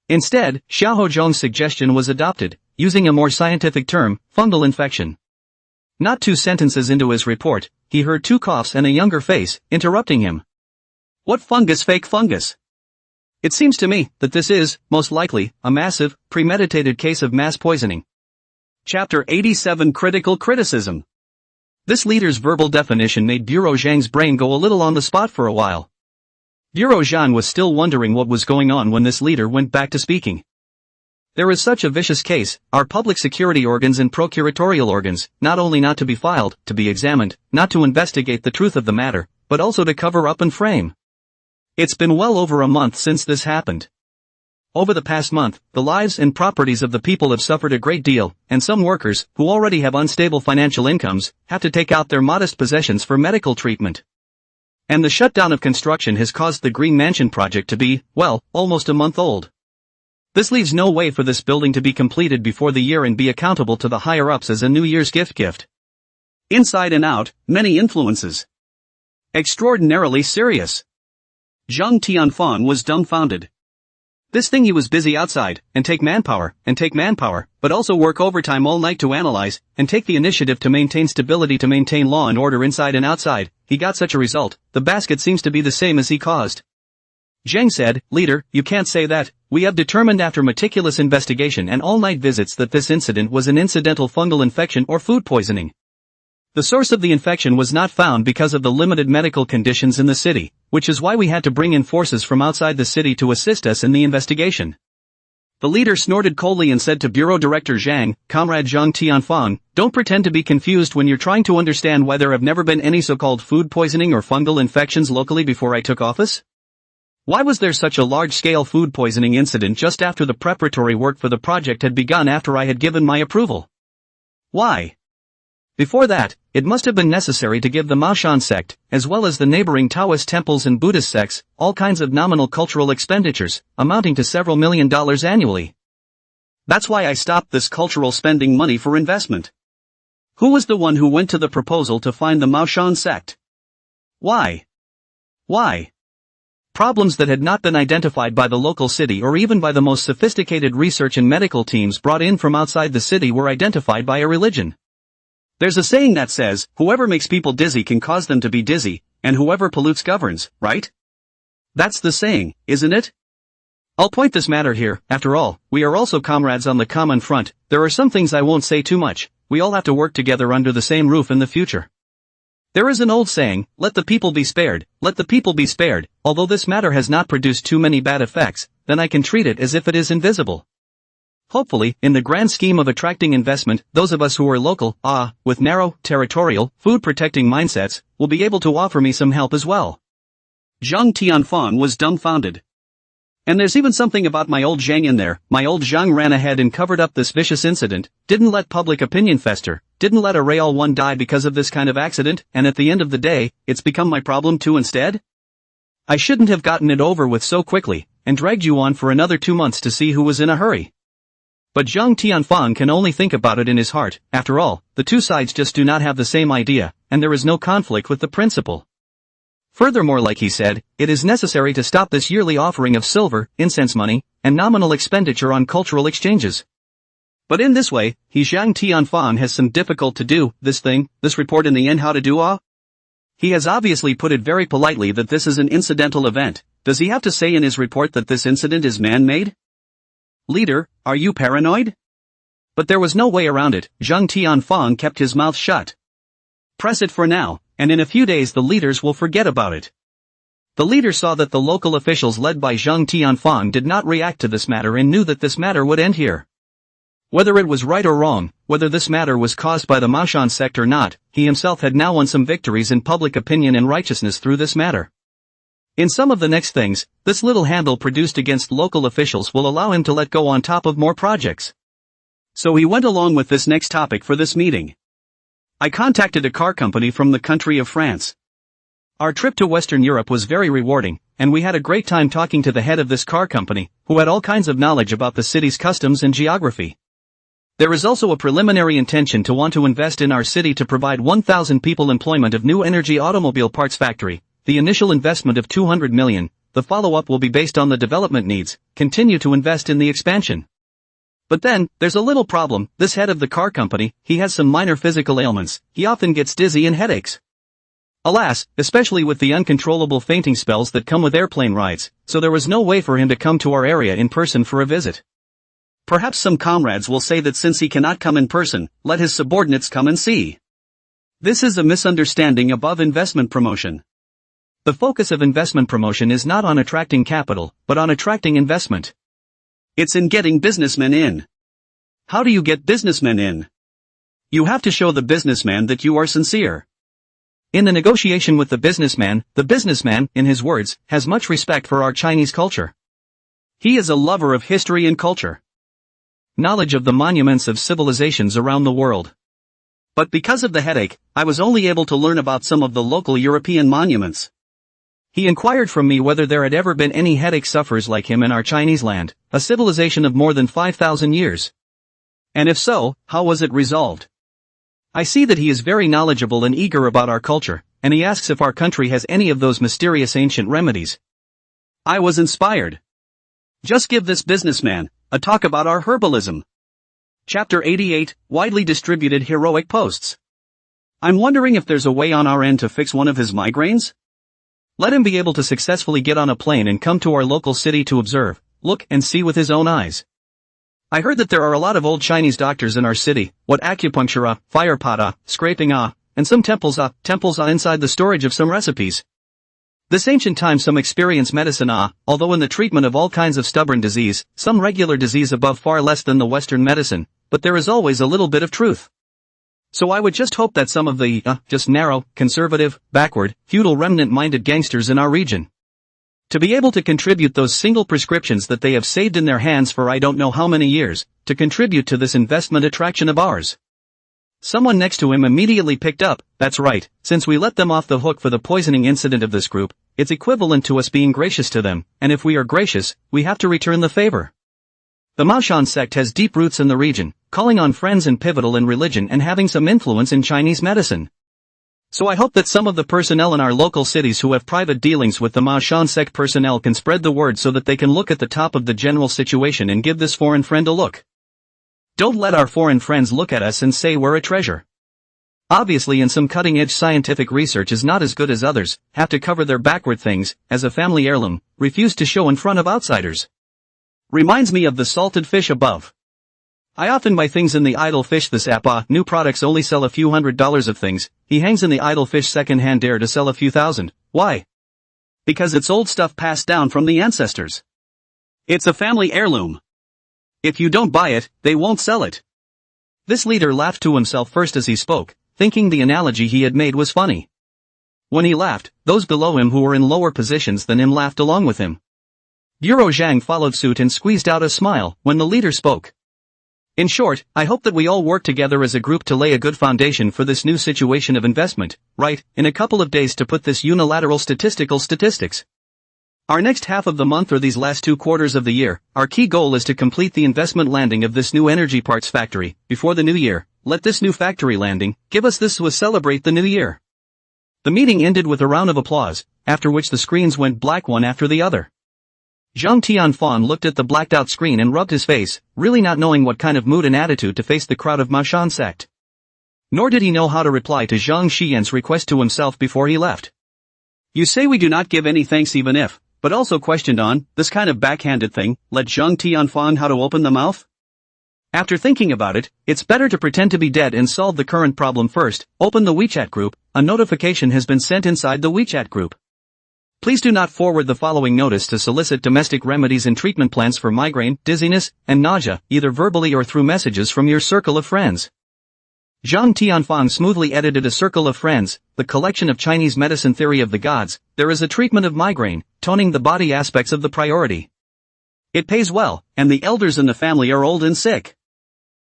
Instead, Xiao Zhong's suggestion was adopted, using a more scientific term, fungal infection. Not 2 sentences into his report, he heard 2 coughs and a younger face, interrupting him. What fungus, fake fungus? It seems to me that this is, most likely, a massive, premeditated case of mass poisoning. Chapter 87 Critical Criticism. This leader's verbal definition made Bureau Zhang's brain go a little on the spot for a while. Bureau Zhang was still wondering what was going on when this leader went back to speaking. There is such a vicious case, our public security organs and procuratorial organs, not only not to be filed, to be examined, not to investigate the truth of the matter, but also to cover up and frame. It's been well over a month since this happened. Over the past month, the lives and properties of the people have suffered a great deal, and some workers, who already have unstable financial incomes, have to take out their modest possessions for medical treatment. And the shutdown of construction has caused the Green Mansion project to be, well, almost a month old. This leaves no way for this building to be completed before the year and be accountable to the higher-ups as a New Year's gift. Inside and out, many influences. Extraordinarily serious. Zhang Tianfan was dumbfounded. This thing he was busy outside, and take manpower, but also work overtime all night to analyze, and take the initiative to maintain stability, to maintain law and order inside and outside. He got such a result, the basket seems to be the same as he caused. Zhang said, Leader, you can't say that. We have determined after meticulous investigation and all-night visits that this incident was an incidental fungal infection or food poisoning. The source of the infection was not found because of the limited medical conditions in the city, which is why we had to bring in forces from outside the city to assist us in the investigation. The leader snorted coldly and said to Bureau Director Zhang, Comrade Zhang Tianfang, don't pretend to be confused when you're trying to understand why there have never been any so-called food poisoning or fungal infections locally before I took office. Why was there such a large-scale food poisoning incident just after the preparatory work for the project had begun after I had given my approval? Why? Before that, it must have been necessary to give the Maoshan sect, as well as the neighboring Taoist temples and Buddhist sects, all kinds of nominal cultural expenditures, amounting to several $1 million annually. That's why I stopped this cultural spending money for investment. Who was the one who went to the proposal to find the Maoshan sect? Why? Problems that had not been identified by the local city or even by the most sophisticated research and medical teams brought in from outside the city were identified by a religion. There's a saying that says, whoever makes people dizzy can cause them to be dizzy, and whoever pollutes governs, right? That's the saying, isn't it? I'll point this matter here. After all, we are also comrades on the common front. There are some things I won't say too much. We all have to work together under the same roof in the future. There is an old saying, let the people be spared, let the people be spared. Although this matter has not produced too many bad effects, then I can treat it as if it is invisible. Hopefully, in the grand scheme of attracting investment, those of us who are local, with narrow, territorial, food-protecting mindsets, will be able to offer me some help as well. Zhang Tianfan was dumbfounded. And there's even something about my old Zhang in there. My old Zhang ran ahead and covered up this vicious incident, didn't let public opinion fester, didn't let a Real One die because of this kind of accident, and at the end of the day, it's become my problem too instead? I shouldn't have gotten it over with so quickly, and dragged you on for another 2 months to see who was in a hurry. But Zhang Tianfang can only think about it in his heart. After all, the two sides just do not have the same idea, and there is no conflict with the principle. Furthermore, like he said, it is necessary to stop this yearly offering of silver, incense money, and nominal expenditure on cultural exchanges. But in this way, he Zhang Tianfang has some difficult to do, this report in the end how to do He has obviously put it very politely that this is an incidental event. Does he have to say in his report that this incident is man-made? Leader, are you paranoid? But there was no way around it. Zhang Tianfang kept his mouth shut. Press it for now, and in a few days the leaders will forget about it. The leader saw that the local officials led by Zhang Tianfang did not react to this matter and knew that this matter would end here. Whether it was right or wrong, whether this matter was caused by the Maoshan sect or not, he himself had now won some victories in public opinion and righteousness through this matter. In some of the next things, this little handle produced against local officials will allow him to let go on top of more projects. So he went along with this next topic for this meeting. I contacted a car company from the country of France. Our trip to Western Europe was very rewarding, and we had a great time talking to the head of this car company, who had all kinds of knowledge about the city's customs and geography. There is also a preliminary intention to want to invest in our city to provide 1,000 people employment of new energy automobile parts factory, the initial investment of 200 million, the follow-up will be based on the development needs, continue to invest in the expansion. But then, there's a little problem, this head of the car company, he has some minor physical ailments, he often gets dizzy and headaches. Alas, especially with the uncontrollable fainting spells that come with airplane rides, so there was no way for him to come to our area in person for a visit. Perhaps some comrades will say that since he cannot come in person, let his subordinates come and see. This is a misunderstanding above investment promotion. The focus of investment promotion is not on attracting capital, but on attracting investment. It's in getting businessmen in. How do you get businessmen in? You have to show the businessman that you are sincere. In the negotiation with the businessman, in his words, has much respect for our Chinese culture. He is a lover of history and culture. Knowledge of the monuments of civilizations around the world. But because of the headache, I was only able to learn about some of the local European monuments. He inquired from me whether there had ever been any headache sufferers like him in our Chinese land, a civilization of more than 5,000 years. And if so, how was it resolved? I see that he is very knowledgeable and eager about our culture, and he asks if our country has any of those mysterious ancient remedies. I was inspired. Just give this businessman a talk about our herbalism. Chapter 88, Widely Distributed Heroic Posts. I'm wondering if there's a way on our end to fix one of his migraines? Let him be able to successfully get on a plane and come to our local city to observe, look and see with his own eyes. I heard that there are a lot of old Chinese doctors in our city, what acupuncture, fire pot, scraping and some temples inside the storage of some recipes. This ancient time some experience medicine although in the treatment of all kinds of stubborn disease, some regular disease above far less than the Western medicine, but there is always a little bit of truth. So I would just hope that some of the, just narrow, conservative, backward, feudal remnant-minded gangsters in our region, to be able to contribute those single prescriptions that they have saved in their hands for I don't know how many years, to contribute to this investment attraction of ours. Someone next to him immediately picked up, that's right, since we let them off the hook for the poisoning incident of this group, it's equivalent to us being gracious to them, and if we are gracious, we have to return the favor. The Maoshan sect has deep roots in the region, calling on friends and pivotal in religion and having some influence in Chinese medicine. So I hope that some of the personnel in our local cities who have private dealings with the Maoshan sect personnel can spread the word so that they can look at the top of the general situation and give this foreign friend a look. Don't let our foreign friends look at us and say we're a treasure. Obviously in some cutting-edge scientific research is not as good as others, have to cover their backward things, as a family heirloom, refuse to show in front of outsiders. Reminds me of the salted fish above. I often buy things in the idle fish this app new products only sell a few $100s of things, he hangs in the idle fish second-hand dare to sell a few thousand, why? Because it's old stuff passed down from the ancestors. It's a family heirloom. If you don't buy it, they won't sell it. This leader laughed to himself first as he spoke, thinking the analogy he had made was funny. When he laughed, those below him who were in lower positions than him laughed along with him. Bureau Zhang followed suit and squeezed out a smile when the leader spoke. In short, I hope that we all work together as a group to lay a good foundation for this new situation of investment, right, in a couple of days to put this unilateral statistics. Our next half of the month or these last 2 quarters of the year, our key goal is to complete the investment landing of this new energy parts factory, before the new year. Let this new factory landing, give us this to celebrate the new year. The meeting ended with a round of applause, after which the screens went black one after the other. Zhang Tianfan looked at the blacked-out screen and rubbed his face, really not knowing what kind of mood and attitude to face the crowd of Maoshan sect. Nor did he know how to reply to Zhang Xian's request to himself before he left. You say we do not give any thanks even if, but also questioned on, this kind of backhanded thing, let Zhang Tianfan how to open the mouth? After thinking about it, it's better to pretend to be dead and solve the current problem first. Open the WeChat group. A notification has been sent inside the WeChat group. Please do not forward the following notice to solicit domestic remedies and treatment plans for migraine, dizziness, and nausea, either verbally or through messages from your circle of friends. Zhang Tianfang smoothly edited a circle of friends, the collection of Chinese medicine theory of the gods. There is a treatment of migraine, toning the body aspects of the priority. It pays well, and the elders in the family are old and sick.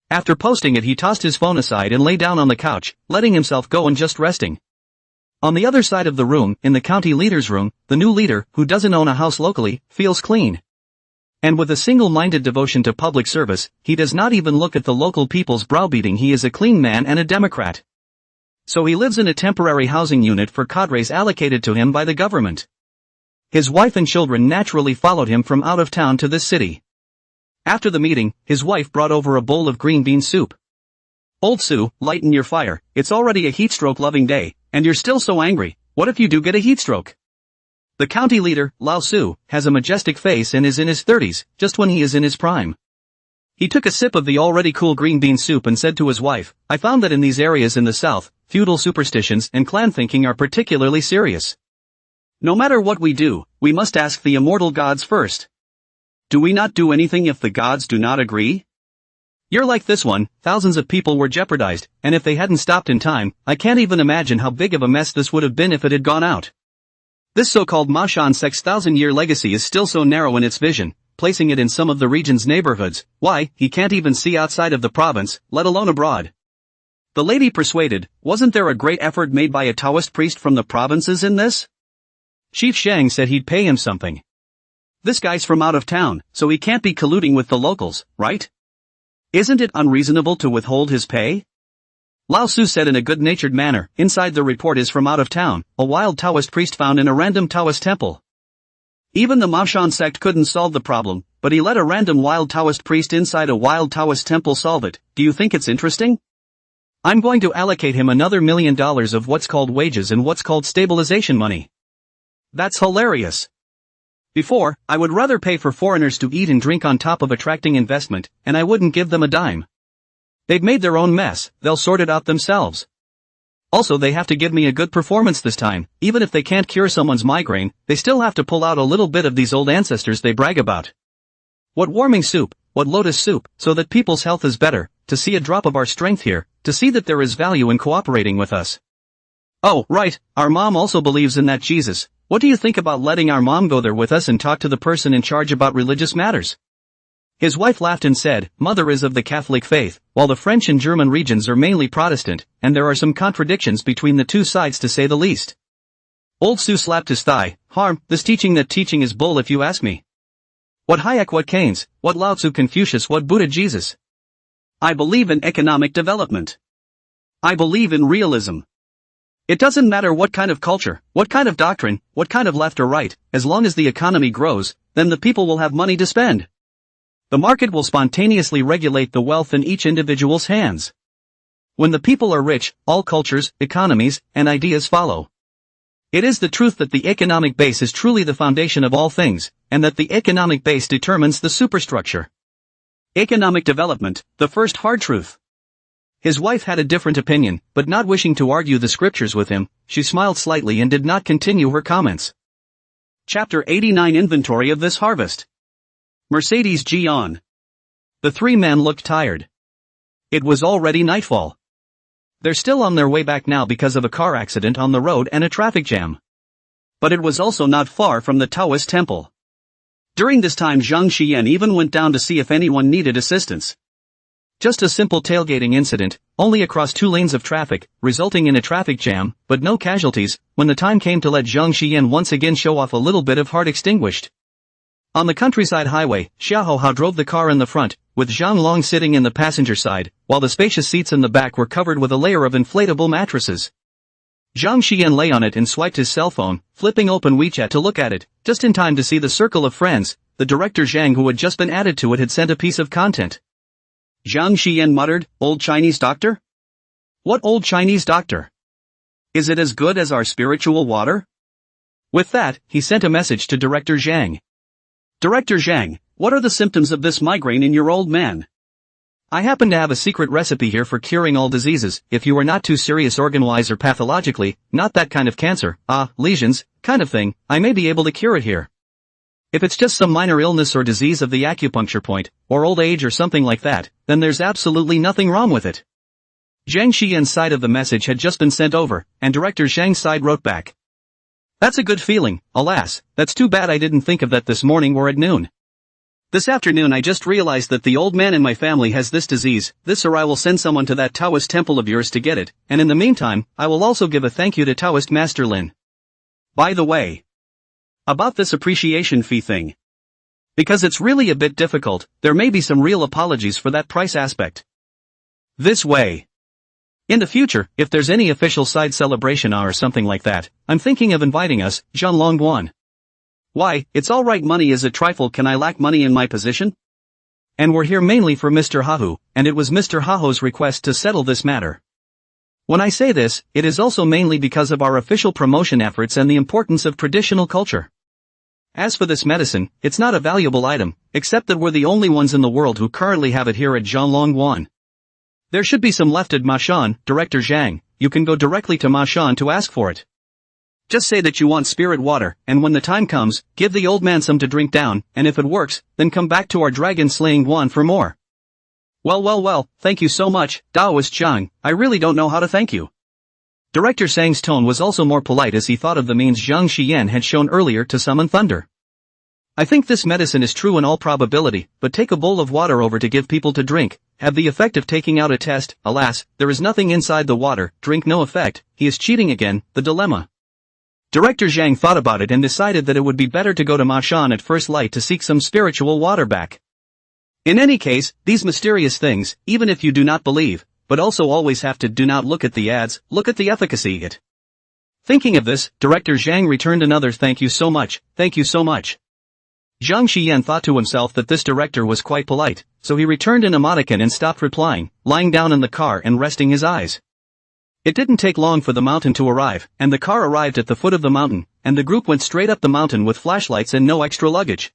After posting it, he tossed his phone aside and lay down on the couch, letting himself go and just resting. On the other side of the room, in the county leader's room, the new leader, who doesn't own a house locally, feels clean. And with a single-minded devotion to public service, he does not even look at the local people's browbeating. He is a clean man and a Democrat. So he lives in a temporary housing unit for cadres allocated to him by the government. His wife and children naturally followed him from out of town to this city. After the meeting, his wife brought over a bowl of green bean soup. Old Sue, lighten your fire, it's already a heatstroke-loving day, and you're still so angry. What if you do get a heatstroke? The county leader, Lao Su, has a majestic face and is in his 30s, just when he is in his prime. He took a sip of the already cool green bean soup and said to his wife, I found that in these areas in the south, feudal superstitions and clan thinking are particularly serious. No matter what we do, we must ask the immortal gods first. Do we not do anything if the gods do not agree? You're like this one, thousands of people were jeopardized, and if they hadn't stopped in time, I can't even imagine how big of a mess this would have been if it had gone out. This so-called Maoshan sect's 1,000-year legacy is still so narrow in its vision, placing it in some of the region's neighborhoods. Why, he can't even see outside of the province, let alone abroad. The lady persuaded, wasn't there a great effort made by a Taoist priest from the provinces in this? Chief Shang said he'd pay him something. This guy's from out of town, so he can't be colluding with the locals, right? Isn't it unreasonable to withhold his pay? Lao Su said in a good-natured manner, inside the report is from out of town, a wild Taoist priest found in a random Taoist temple. Even the Maoshan sect couldn't solve the problem, but he let a random wild Taoist priest inside a wild Taoist temple solve it. Do you think it's interesting? I'm going to allocate him another $1 million of what's called wages and what's called stabilization money. That's hilarious. Before, I would rather pay for foreigners to eat and drink on top of attracting investment, and I wouldn't give them a dime. They've made their own mess, they'll sort it out themselves. Also, they have to give me a good performance this time. Even if they can't cure someone's migraine, they still have to pull out a little bit of these old ancestors they brag about. What warming soup, what lotus soup, so that people's health is better, to see a drop of our strength here, to see that there is value in cooperating with us. Oh, right, our mom also believes in that Jesus. What do you think about letting our mom go there with us and talk to the person in charge about religious matters? His wife laughed and said, Mother is of the Catholic faith, while the French and German regions are mainly Protestant, and there are some contradictions between the two sides to say the least. Old Sue slapped his thigh, this teaching is bull if you ask me. What Hayek, what Keynes, what Lao Tzu, Confucius, what Buddha, Jesus. I believe in economic development. I believe in realism. It doesn't matter what kind of culture, what kind of doctrine, what kind of left or right, as long as the economy grows, then the people will have money to spend. The market will spontaneously regulate the wealth in each individual's hands. When the people are rich, all cultures, economies, and ideas follow. It is the truth that the economic base is truly the foundation of all things, and that the economic base determines the superstructure. Economic development, the first hard truth. His wife had a different opinion, but not wishing to argue the scriptures with him, she smiled slightly and did not continue her comments. Chapter 89 Inventory of this harvest. Mercedes G on. The three men looked tired. It was already nightfall. They're still on their way back now because of a car accident on the road and a traffic jam. But it was also not far from the Taoist temple. During this time Zhang Xian even went down to see if anyone needed assistance. Just a simple tailgating incident, only across 2 lanes of traffic, resulting in a traffic jam, but no casualties, when the time came to let Zhang Xian once again show off a little bit of heart extinguished. On the countryside highway, Xiaohao drove the car in the front, with Zhang Long sitting in the passenger side, while the spacious seats in the back were covered with a layer of inflatable mattresses. Zhang Xian lay on it and swiped his cell phone, flipping open WeChat to look at it, just in time to see the circle of friends, the director Zhang who had just been added to it had sent a piece of content. Zhang Xian muttered, "Old Chinese doctor? What old Chinese doctor? Is it as good as our spiritual water?" With that, he sent a message to Director Zhang. "Director Zhang, what are the symptoms of this migraine in your old man? I happen to have a secret recipe here for curing all diseases, if you are not too serious organ-wise or pathologically, not that kind of cancer, lesions, kind of thing, I may be able to cure it here. If it's just some minor illness or disease of the acupuncture point, or old age or something like that, then there's absolutely nothing wrong with it." Zhang Xian's side of the message had just been sent over, and Director Zhang's side wrote back. "That's a good feeling, alas, that's too bad I didn't think of that this morning or at noon. This afternoon I just realized that the old man in my family has this disease, this or I will send someone to that Taoist temple of yours to get it, and in the meantime, I will also give a thank you to Taoist Master Lin. By the way, about this appreciation fee thing. Because it's really a bit difficult, there may be some real apologies for that price aspect. This way. In the future, if there's any official side celebration or something like that, I'm thinking of inviting us, Zhan Longguan. Why, it's alright, money is a trifle, can I lack money in my position? And we're here mainly for Mr. Hahu, and it was Mr. Hahu's request to settle this matter. When I say this, it is also mainly because of our official promotion efforts and the importance of traditional culture. As for this medicine, it's not a valuable item, except that we're the only ones in the world who currently have it here at Zhanglongguan. There should be some left at Mashan, Director Zhang, you can go directly to Mashan to ask for it. Just say that you want spirit water, and when the time comes, give the old man some to drink down, and if it works, then come back to our dragon-slaying Guan for more." Well, thank you so much, Taoist Zhang, I really don't know how to thank you. Director Zhang's tone was also more polite as he thought of the means Zhang Xian had shown earlier to summon thunder. "I think this medicine is true in all probability, but take a bowl of water over to give people to drink, have the effect of taking out a test, alas, there is nothing inside the water, drink no effect, he is cheating again, the dilemma." Director Zhang thought about it and decided that it would be better to go to Mashan at first light to seek some spiritual water back. In any case, these mysterious things, even if you do not believe, but also always have to do not look at the ads, look at the efficacy it. Thinking of this, Director Zhang returned another thank you so much, thank you so much. Zhang Xian thought to himself that this director was quite polite, so he returned an emoticon and stopped replying, lying down in the car and resting his eyes. It didn't take long for the mountain to arrive, and the car arrived at the foot of the mountain, and the group went straight up the mountain with flashlights and no extra luggage.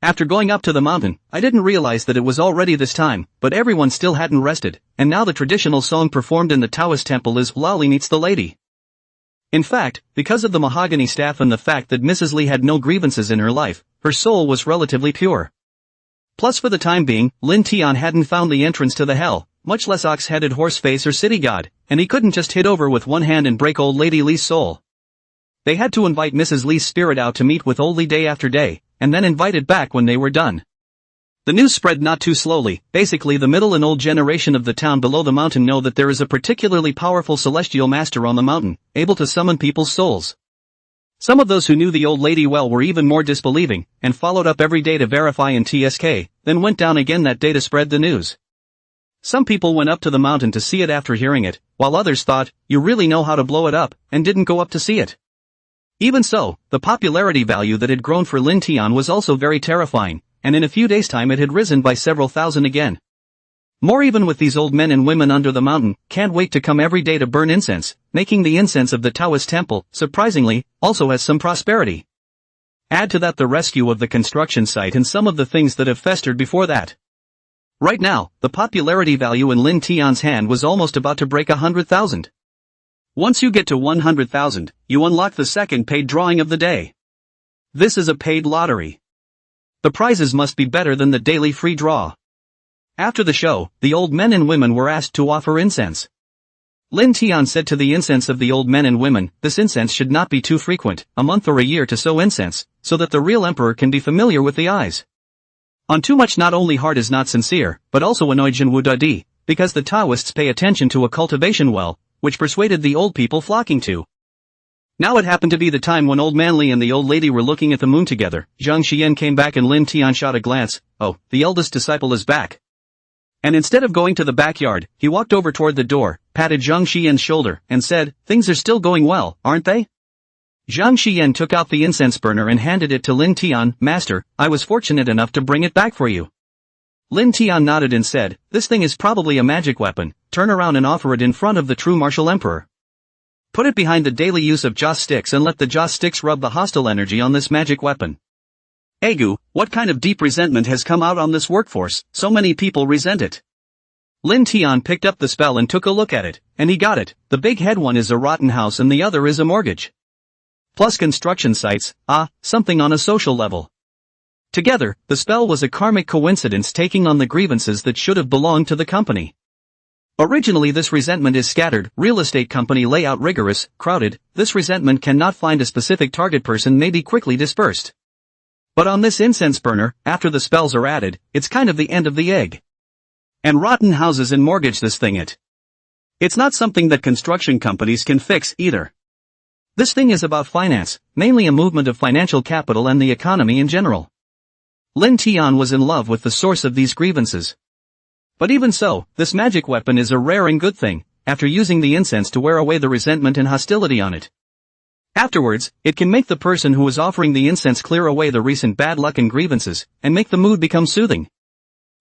After going up to the mountain, I didn't realize that it was already this time, but everyone still hadn't rested, and now the traditional song performed in the Taoist temple is Lali Meets the Lady. In fact, because of the mahogany staff and the fact that Mrs. Li had no grievances in her life, her soul was relatively pure. Plus for the time being, Lin Tian hadn't found the entrance to the hell, much less ox-headed horse-face or city god, and he couldn't just hit over with one hand and break old Lady Li's soul. They had to invite Mrs. Li's spirit out to meet with old Li day after day, and then invite it back when they were done. The news spread not too slowly, basically the middle and old generation of the town below the mountain know that there is a particularly powerful celestial master on the mountain, able to summon people's souls. Some of those who knew the old lady well were even more disbelieving, and followed up every day to verify in TSK, then went down again that day to spread the news. Some people went up to the mountain to see it after hearing it, while others thought, you really know how to blow it up, and didn't go up to see it. Even so, the popularity value that had grown for Lin Tian was also very terrifying, and in a few days' time it had risen by several thousand again. More even with these old men and women under the mountain, can't wait to come every day to burn incense, making the incense of the Taoist temple, surprisingly, also has some prosperity. Add to that the rescue of the construction site and some of the things that have festered before that. Right now, the popularity value in Lin Tian's hand was almost about to break 100,000. Once you get to 100,000, you unlock the second paid drawing of the day. This is a paid lottery. The prizes must be better than the daily free draw. After the show, the old men and women were asked to offer incense. Lin Tian said to the incense of the old men and women, this incense should not be too frequent, a month or a year to sow incense, so that the real emperor can be familiar with the eyes. On too much not only heart is not sincere, but also annoyed Jinwu Dadi, because the Taoists pay attention to a cultivation well, which persuaded the old people flocking to. Now it happened to be the time when old man Li and the old lady were looking at the moon together. Zhang Xian came back and Lin Tian shot a glance, oh, the eldest disciple is back. And instead of going to the backyard, he walked over toward the door, patted Zhang Xian's shoulder, and said, things are still going well, aren't they? Zhang Xian took out the incense burner and handed it to Lin Tian. Master, I was fortunate enough to bring it back for you. Lin Tian nodded and said, this thing is probably a magic weapon, turn around and offer it in front of the true martial emperor. Put it behind the daily use of joss sticks and let the joss sticks rub the hostile energy on this magic weapon. Egu, what kind of deep resentment has come out on this workforce, so many people resent it. Lin Tian picked up the spell and took a look at it, and he got it, the big head one is a rotten house and the other is a mortgage. Plus construction sites, something on a social level. Together, the spell was a karmic coincidence taking on the grievances that should have belonged to the company. Originally this resentment is scattered, real estate company layout rigorous, crowded, this resentment cannot find a specific target person may be quickly dispersed. But on this incense burner, after the spells are added, it's kind of the end of the egg. And rotten houses and mortgage this thing It's not something that construction companies can fix either. This thing is about finance, mainly a movement of financial capital and the economy in general. Lin Tian was in love with the source of these grievances. But even so, this magic weapon is a rare and good thing, after using the incense to wear away the resentment and hostility on it. Afterwards, it can make the person who is offering the incense clear away the recent bad luck and grievances, and make the mood become soothing.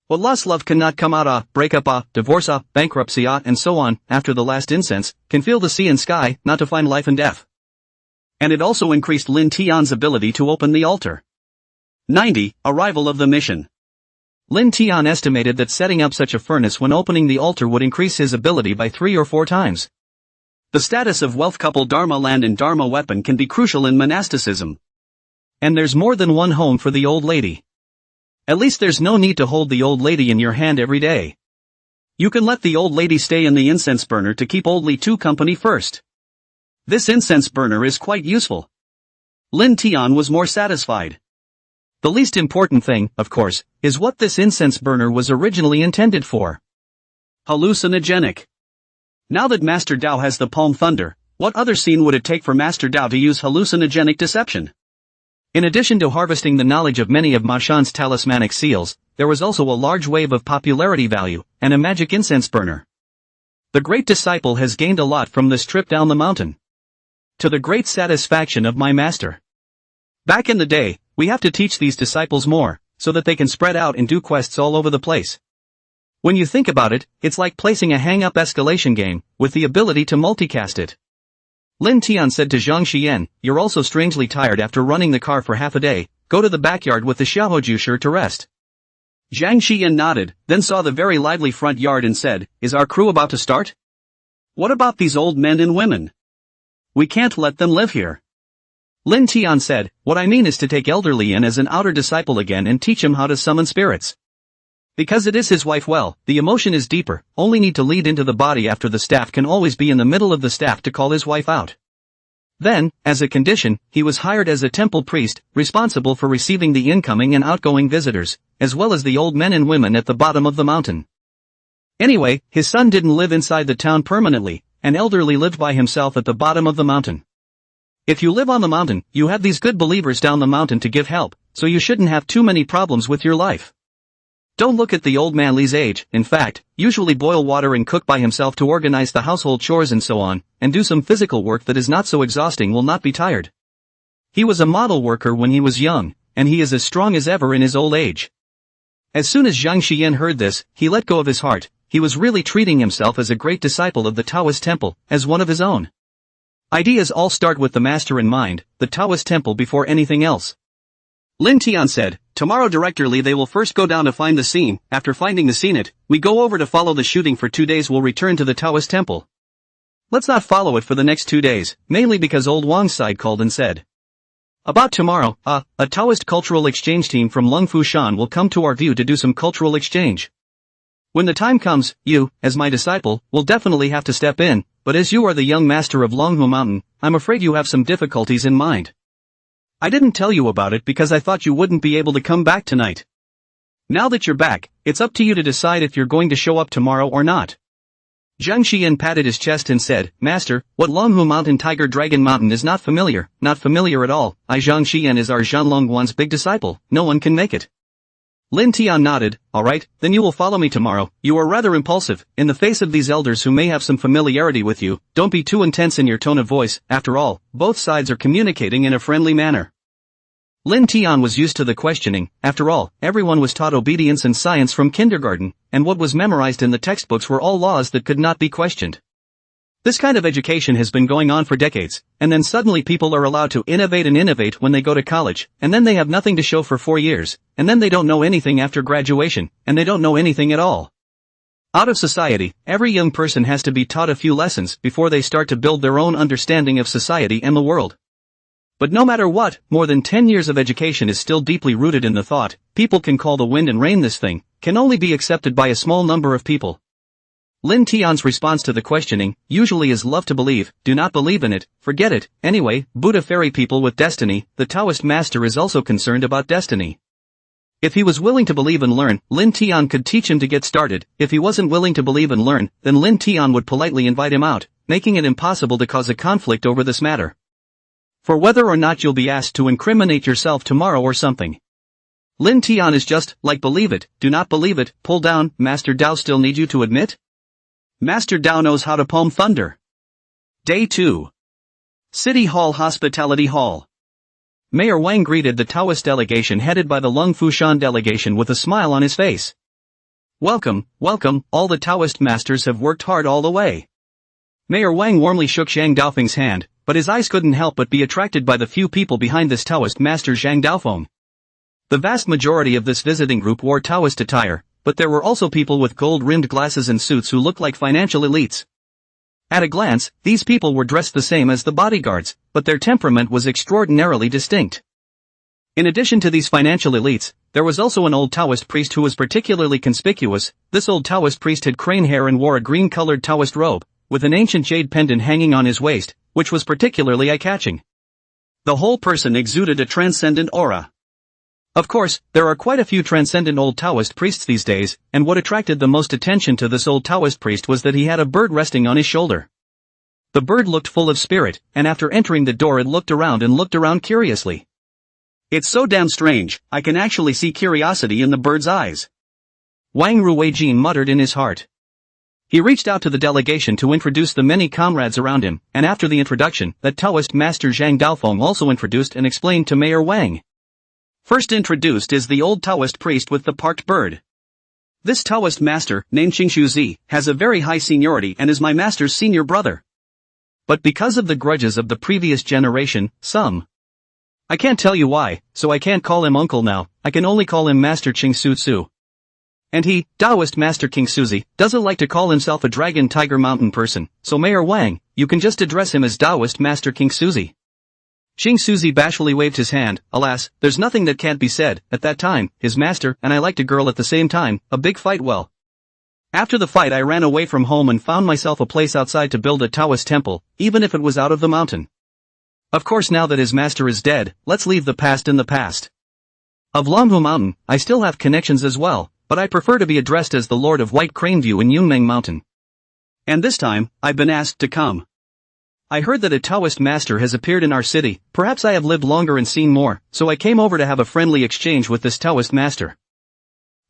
What lost love cannot come out breakup divorce bankruptcy and so on, after the last incense, can feel the sea and sky, not to find life and death. And it also increased Lin Tian's ability to open the altar. 90. Arrival of the mission. Lin Tian estimated that setting up such a furnace when opening the altar would increase his ability by 3 or 4 times. The status of wealth couple Dharma land and Dharma weapon can be crucial in monasticism. And there's more than one home for the old lady. At least there's no need to hold the old lady in your hand every day. You can let the old lady stay in the incense burner to keep old Li Tu company first. This incense burner is quite useful. Lin Tian was more satisfied. The least important thing, of course, is what this incense burner was originally intended for. Hallucinogenic. Now that Master Dao has the Palm Thunder, what other scene would it take for Master Dao to use hallucinogenic deception? In addition to harvesting the knowledge of many of Ma Shan's talismanic seals, there was also a large wave of popularity value, and a magic incense burner. The great disciple has gained a lot from this trip down the mountain. To the great satisfaction of my master. Back in the day, we have to teach these disciples more, so that they can spread out and do quests all over the place. When you think about it, it's like placing a hang-up escalation game, with the ability to multicast it. Lin Tian said to Zhang Xian, you're also strangely tired after running the car for half a day, go to the backyard with the Xiaohojusher to rest. Zhang Xian nodded, then saw the very lively front yard and said, is our crew about to start? What about these old men and women? We can't let them live here. Lin Tian said, what I mean is to take elderly in as an outer disciple again and teach him how to summon spirits. Because it is his wife the emotion is deeper, only need to lead into the body after the staff can always be in the middle of the staff to call his wife out. Then, as a condition, he was hired as a temple priest, responsible for receiving the incoming and outgoing visitors, as well as the old men and women at the bottom of the mountain. Anyway, his son didn't live inside the town permanently, and elderly lived by himself at the bottom of the mountain. If you live on the mountain, you have these good believers down the mountain to give help, so you shouldn't have too many problems with your life. Don't look at the old man Li's age, in fact, usually boil water and cook by himself to organize the household chores and so on, and do some physical work that is not so exhausting will not be tired. He was a model worker when he was young, and he is as strong as ever in his old age. As soon as Zhang Xian heard this, he let go of his heart, he was really treating himself as a great disciple of the Taoist temple, as one of his own. Ideas all start with the master in mind, the Taoist temple before anything else. Lin Tian said, tomorrow directly they will first go down to find the scene, after finding the scene we go over to follow the shooting for 2 days we'll return to the Taoist temple. Let's not follow it for the next 2 days, mainly because old Wang's side called and said. About tomorrow, a Taoist cultural exchange team from Lungfu Shan will come to our view to do some cultural exchange. When the time comes, you, as my disciple, will definitely have to step in, but as you are the young master of Longhu Mountain, I'm afraid you have some difficulties in mind. I didn't tell you about it because I thought you wouldn't be able to come back tonight. Now that you're back, it's up to you to decide if you're going to show up tomorrow or not. Zhang Xian patted his chest and said, Master, what Longhu Mountain Tiger Dragon Mountain is not familiar at all. Zhang Xian is our Zhanlong Wan's big disciple, no one can make it. Lin Tian nodded. Alright, then you will follow me tomorrow. You are rather impulsive, in the face of these elders who may have some familiarity with you. Don't be too intense in your tone of voice, after all, both sides are communicating in a friendly manner. Lin Tian was used to the questioning. After all, everyone was taught obedience and science from kindergarten, and what was memorized in the textbooks were all laws that could not be questioned. This kind of education has been going on for decades, and then suddenly people are allowed to innovate when they go to college, and then they have nothing to show for 4 years, and then they don't know anything after graduation, and they don't know anything at all. Out of society, every young person has to be taught a few lessons before they start to build their own understanding of society and the world. But no matter what, more than 10 years of education is still deeply rooted in the thought, people can call the wind and rain. This thing can only be accepted by a small number of people. Lin Tian's response to the questioning, usually is love to believe, do not believe in it, forget it. Anyway, Buddha ferry people with destiny, the Taoist master is also concerned about destiny. If he was willing to believe and learn, Lin Tian could teach him to get started. If he wasn't willing to believe and learn, then Lin Tian would politely invite him out, making it impossible to cause a conflict over this matter. For whether or not you'll be asked to incriminate yourself tomorrow or something. Lin Tian is just, like believe it, do not believe it, pull down, Master Dao still need you to admit? Master Dao knows how to palm thunder. Day 2. City Hall Hospitality Hall. Mayor Wang greeted the Taoist delegation headed by the Lung Fushan delegation with a smile on his face. Welcome, welcome, all the Taoist masters have worked hard all the way. Mayor Wang warmly shook Zhang Daofeng's hand, but his eyes couldn't help but be attracted by the few people behind this Taoist master Zhang Daofeng. The vast majority of this visiting group wore Taoist attire, but there were also people with gold-rimmed glasses and suits who looked like financial elites. At a glance, these people were dressed the same as the bodyguards, but their temperament was extraordinarily distinct. In addition to these financial elites, there was also an old Taoist priest who was particularly conspicuous. This old Taoist priest had crane hair and wore a green-colored Taoist robe, with an ancient jade pendant hanging on his waist, which was particularly eye-catching. The whole person exuded a transcendent aura. Of course, there are quite a few transcendent old Taoist priests these days, and what attracted the most attention to this old Taoist priest was that he had a bird resting on his shoulder. The bird looked full of spirit, and after entering the door it looked around curiously. It's so damn strange, I can actually see curiosity in the bird's eyes. Wang Ruijin muttered in his heart. He reached out to the delegation to introduce the many comrades around him, and after the introduction, that Taoist master Zhang Daofeng also introduced and explained to Mayor Wang. First introduced is the old Taoist priest with the parked bird. This Taoist master, named Qingshuzi, has a very high seniority and is my master's senior brother. But because of the grudges of the previous generation, I can't tell you why, so I can't call him uncle now, I can only call him Master Qingshuzi. And he, Taoist Master Qingshuzi, doesn't like to call himself a dragon tiger mountain person, so Mayor Wang, you can just address him as Taoist Master Qingshuzi. Qingshuzi bashfully waved his hand. Alas, there's nothing that can't be said. At that time, his master and I liked a girl at the same time, a big fight. Well, after the fight I ran away from home and found myself a place outside to build a Taoist temple, even if it was out of the mountain. Of course now that his master is dead, let's leave the past in the past. Of Longhu Mountain, I still have connections as well, but I prefer to be addressed as the Lord of White Crane View in Yunmeng Mountain. And this time, I've been asked to come. I heard that a Taoist master has appeared in our city, perhaps I have lived longer and seen more, so I came over to have a friendly exchange with this Taoist master.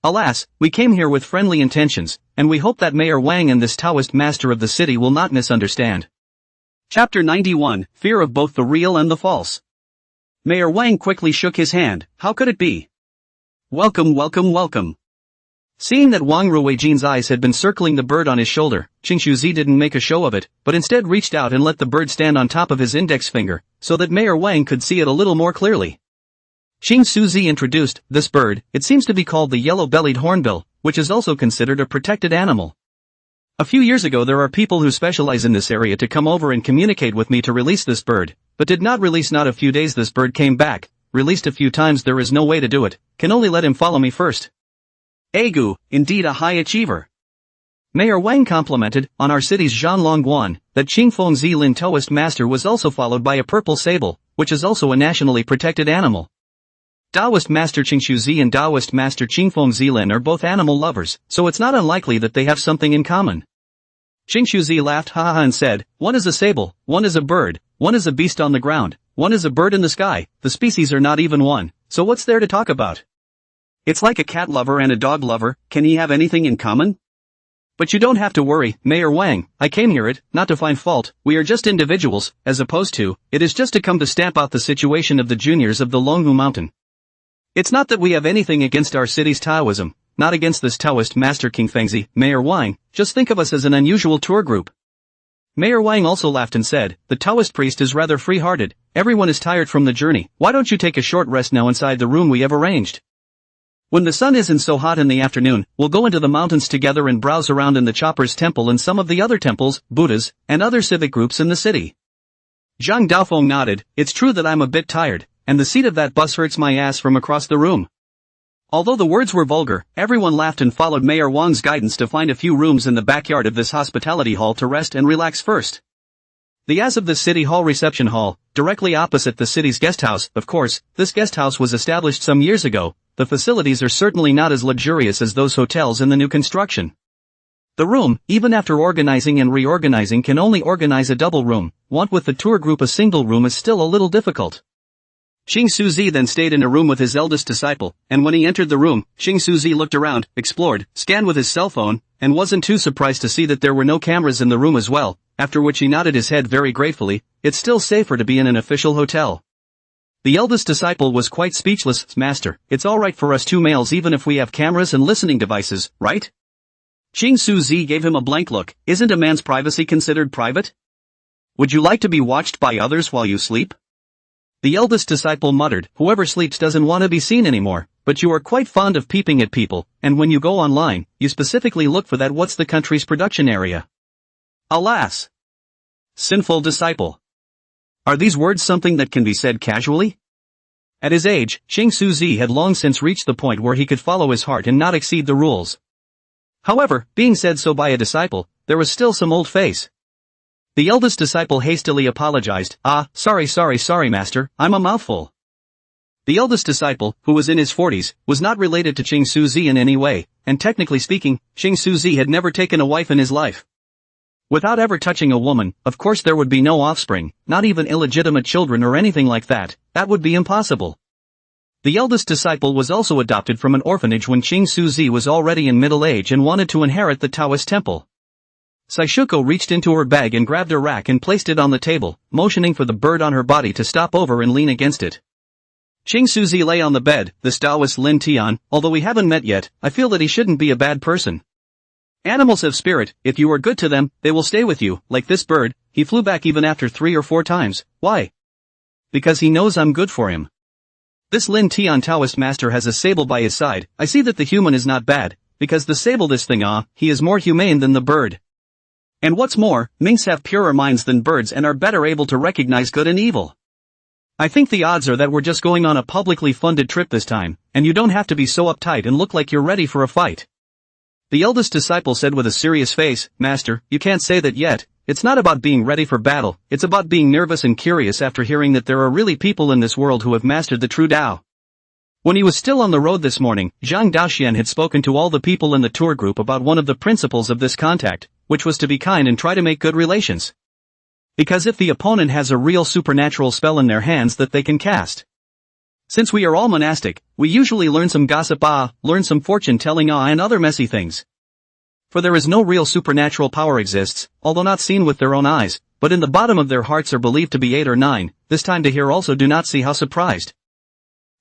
Alas, we came here with friendly intentions, and we hope that Mayor Wang and this Taoist master of the city will not misunderstand. Chapter 91, Fear of Both the Real and the False. Mayor Wang quickly shook his hand. How could it be? Welcome, welcome, welcome. Seeing that Wang Ruijin's eyes had been circling the bird on his shoulder, Qingshuzi didn't make a show of it, but instead reached out and let the bird stand on top of his index finger, so that Mayor Wang could see it a little more clearly. Qingshuzi introduced this bird. It seems to be called the yellow-bellied hornbill, which is also considered a protected animal. A few years ago there are people who specialize in this area to come over and communicate with me to release this bird, but did not release. Not a few days this bird came back, released a few times. There is no way to do it, can only let him follow me first. Agu, indeed a high achiever. Mayor Wang complimented, on our city's Zhan Longguan, that Qingfeng Zilin Taoist master was also followed by a purple sable, which is also a nationally protected animal. Taoist master Qingshuzi and Taoist master Qingfeng Zilin are both animal lovers, so it's not unlikely that they have something in common. Qingshuzi laughed ha ha and said, one is a sable, one is a bird, one is a beast on the ground, one is a bird in the sky, the species are not even one, so what's there to talk about? It's like a cat lover and a dog lover, can he have anything in common? But you don't have to worry, Mayor Wang, I came here not to find fault, we are just individuals, as opposed to, it is just to come to stamp out the situation of the juniors of the Longhu Mountain. It's not that we have anything against our city's Taoism, not against this Taoist Master King Fengzi, Mayor Wang, just think of us as an unusual tour group. Mayor Wang also laughed and said, the Taoist priest is rather free-hearted, everyone is tired from the journey, why don't you take a short rest now inside the room we have arranged? When the sun isn't so hot in the afternoon, we'll go into the mountains together and browse around in the Chopper's Temple and some of the other temples, Buddhas, and other civic groups in the city. Zhang Daofeng nodded, it's true that I'm a bit tired, and the seat of that bus hurts my ass from across the room. Although the words were vulgar, everyone laughed and followed Mayor Wang's guidance to find a few rooms in the backyard of this hospitality hall to rest and relax first. The as of the City Hall reception hall, directly opposite the city's guest house, of course, this guest house was established some years ago, the facilities are certainly not as luxurious as those hotels in the new construction. The room, even after organizing and reorganizing, can only organize a double room, want with the tour group a single room is still a little difficult. Xing Suzi then stayed in a room with his eldest disciple, and when he entered the room, Xing Suzi looked around, explored, scanned with his cell phone, and wasn't too surprised to see that there were no cameras in the room as well, after which he nodded his head very gratefully, it's still safer to be in an official hotel. The eldest disciple was quite speechless, Master, it's alright for us two males even if we have cameras and listening devices, right? Xing Suzi gave him a blank look, isn't a man's privacy considered private? Would you like to be watched by others while you sleep? The eldest disciple muttered, whoever sleeps doesn't want to be seen anymore, but you are quite fond of peeping at people, and when you go online, you specifically look for that what's the country's production area. Alas! Sinful disciple. Are these words something that can be said casually? At his age, Xing Suzi had long since reached the point where he could follow his heart and not exceed the rules. However, being said so by a disciple, there was still some old face. The eldest disciple hastily apologized, sorry master, I'm a mouthful. The eldest disciple, who was in his 40s, was not related to Xing Suzi in any way, and technically speaking, Xing Suzi had never taken a wife in his life. Without ever touching a woman, of course there would be no offspring, not even illegitimate children or anything like that, that would be impossible. The eldest disciple was also adopted from an orphanage when Xing Suzi was already in middle age and wanted to inherit the Taoist temple. Saishuko reached into her bag and grabbed a rack and placed it on the table, motioning for the bird on her body to stop over and lean against it. Xing Suzi lay on the bed, this Taoist Lin Tian, although we haven't met yet, I feel that he shouldn't be a bad person. Animals have spirit, if you are good to them, they will stay with you, like this bird, he flew back even after 3 or 4 times, why? Because he knows I'm good for him. This Lin Tian Taoist master has a sable by his side, I see that the human is not bad, because the sable this thing he is more humane than the bird. And what's more, minks have purer minds than birds and are better able to recognize good and evil. I think the odds are that we're just going on a publicly funded trip this time, and you don't have to be so uptight and look like you're ready for a fight. The eldest disciple said with a serious face, Master, you can't say that yet, it's not about being ready for battle, it's about being nervous and curious after hearing that there are really people in this world who have mastered the true Tao. When he was still on the road this morning, Zhang Daoxian had spoken to all the people in the tour group about one of the principles of this contact, which was to be kind and try to make good relations. Because if the opponent has a real supernatural spell in their hands that they can cast. Since we are all monastic, we usually learn some gossip learn some fortune-telling and other messy things. For there is no real supernatural power exists, although not seen with their own eyes, but in the bottom of their hearts are believed to be 8 or 9, this time to hear also do not see how surprised.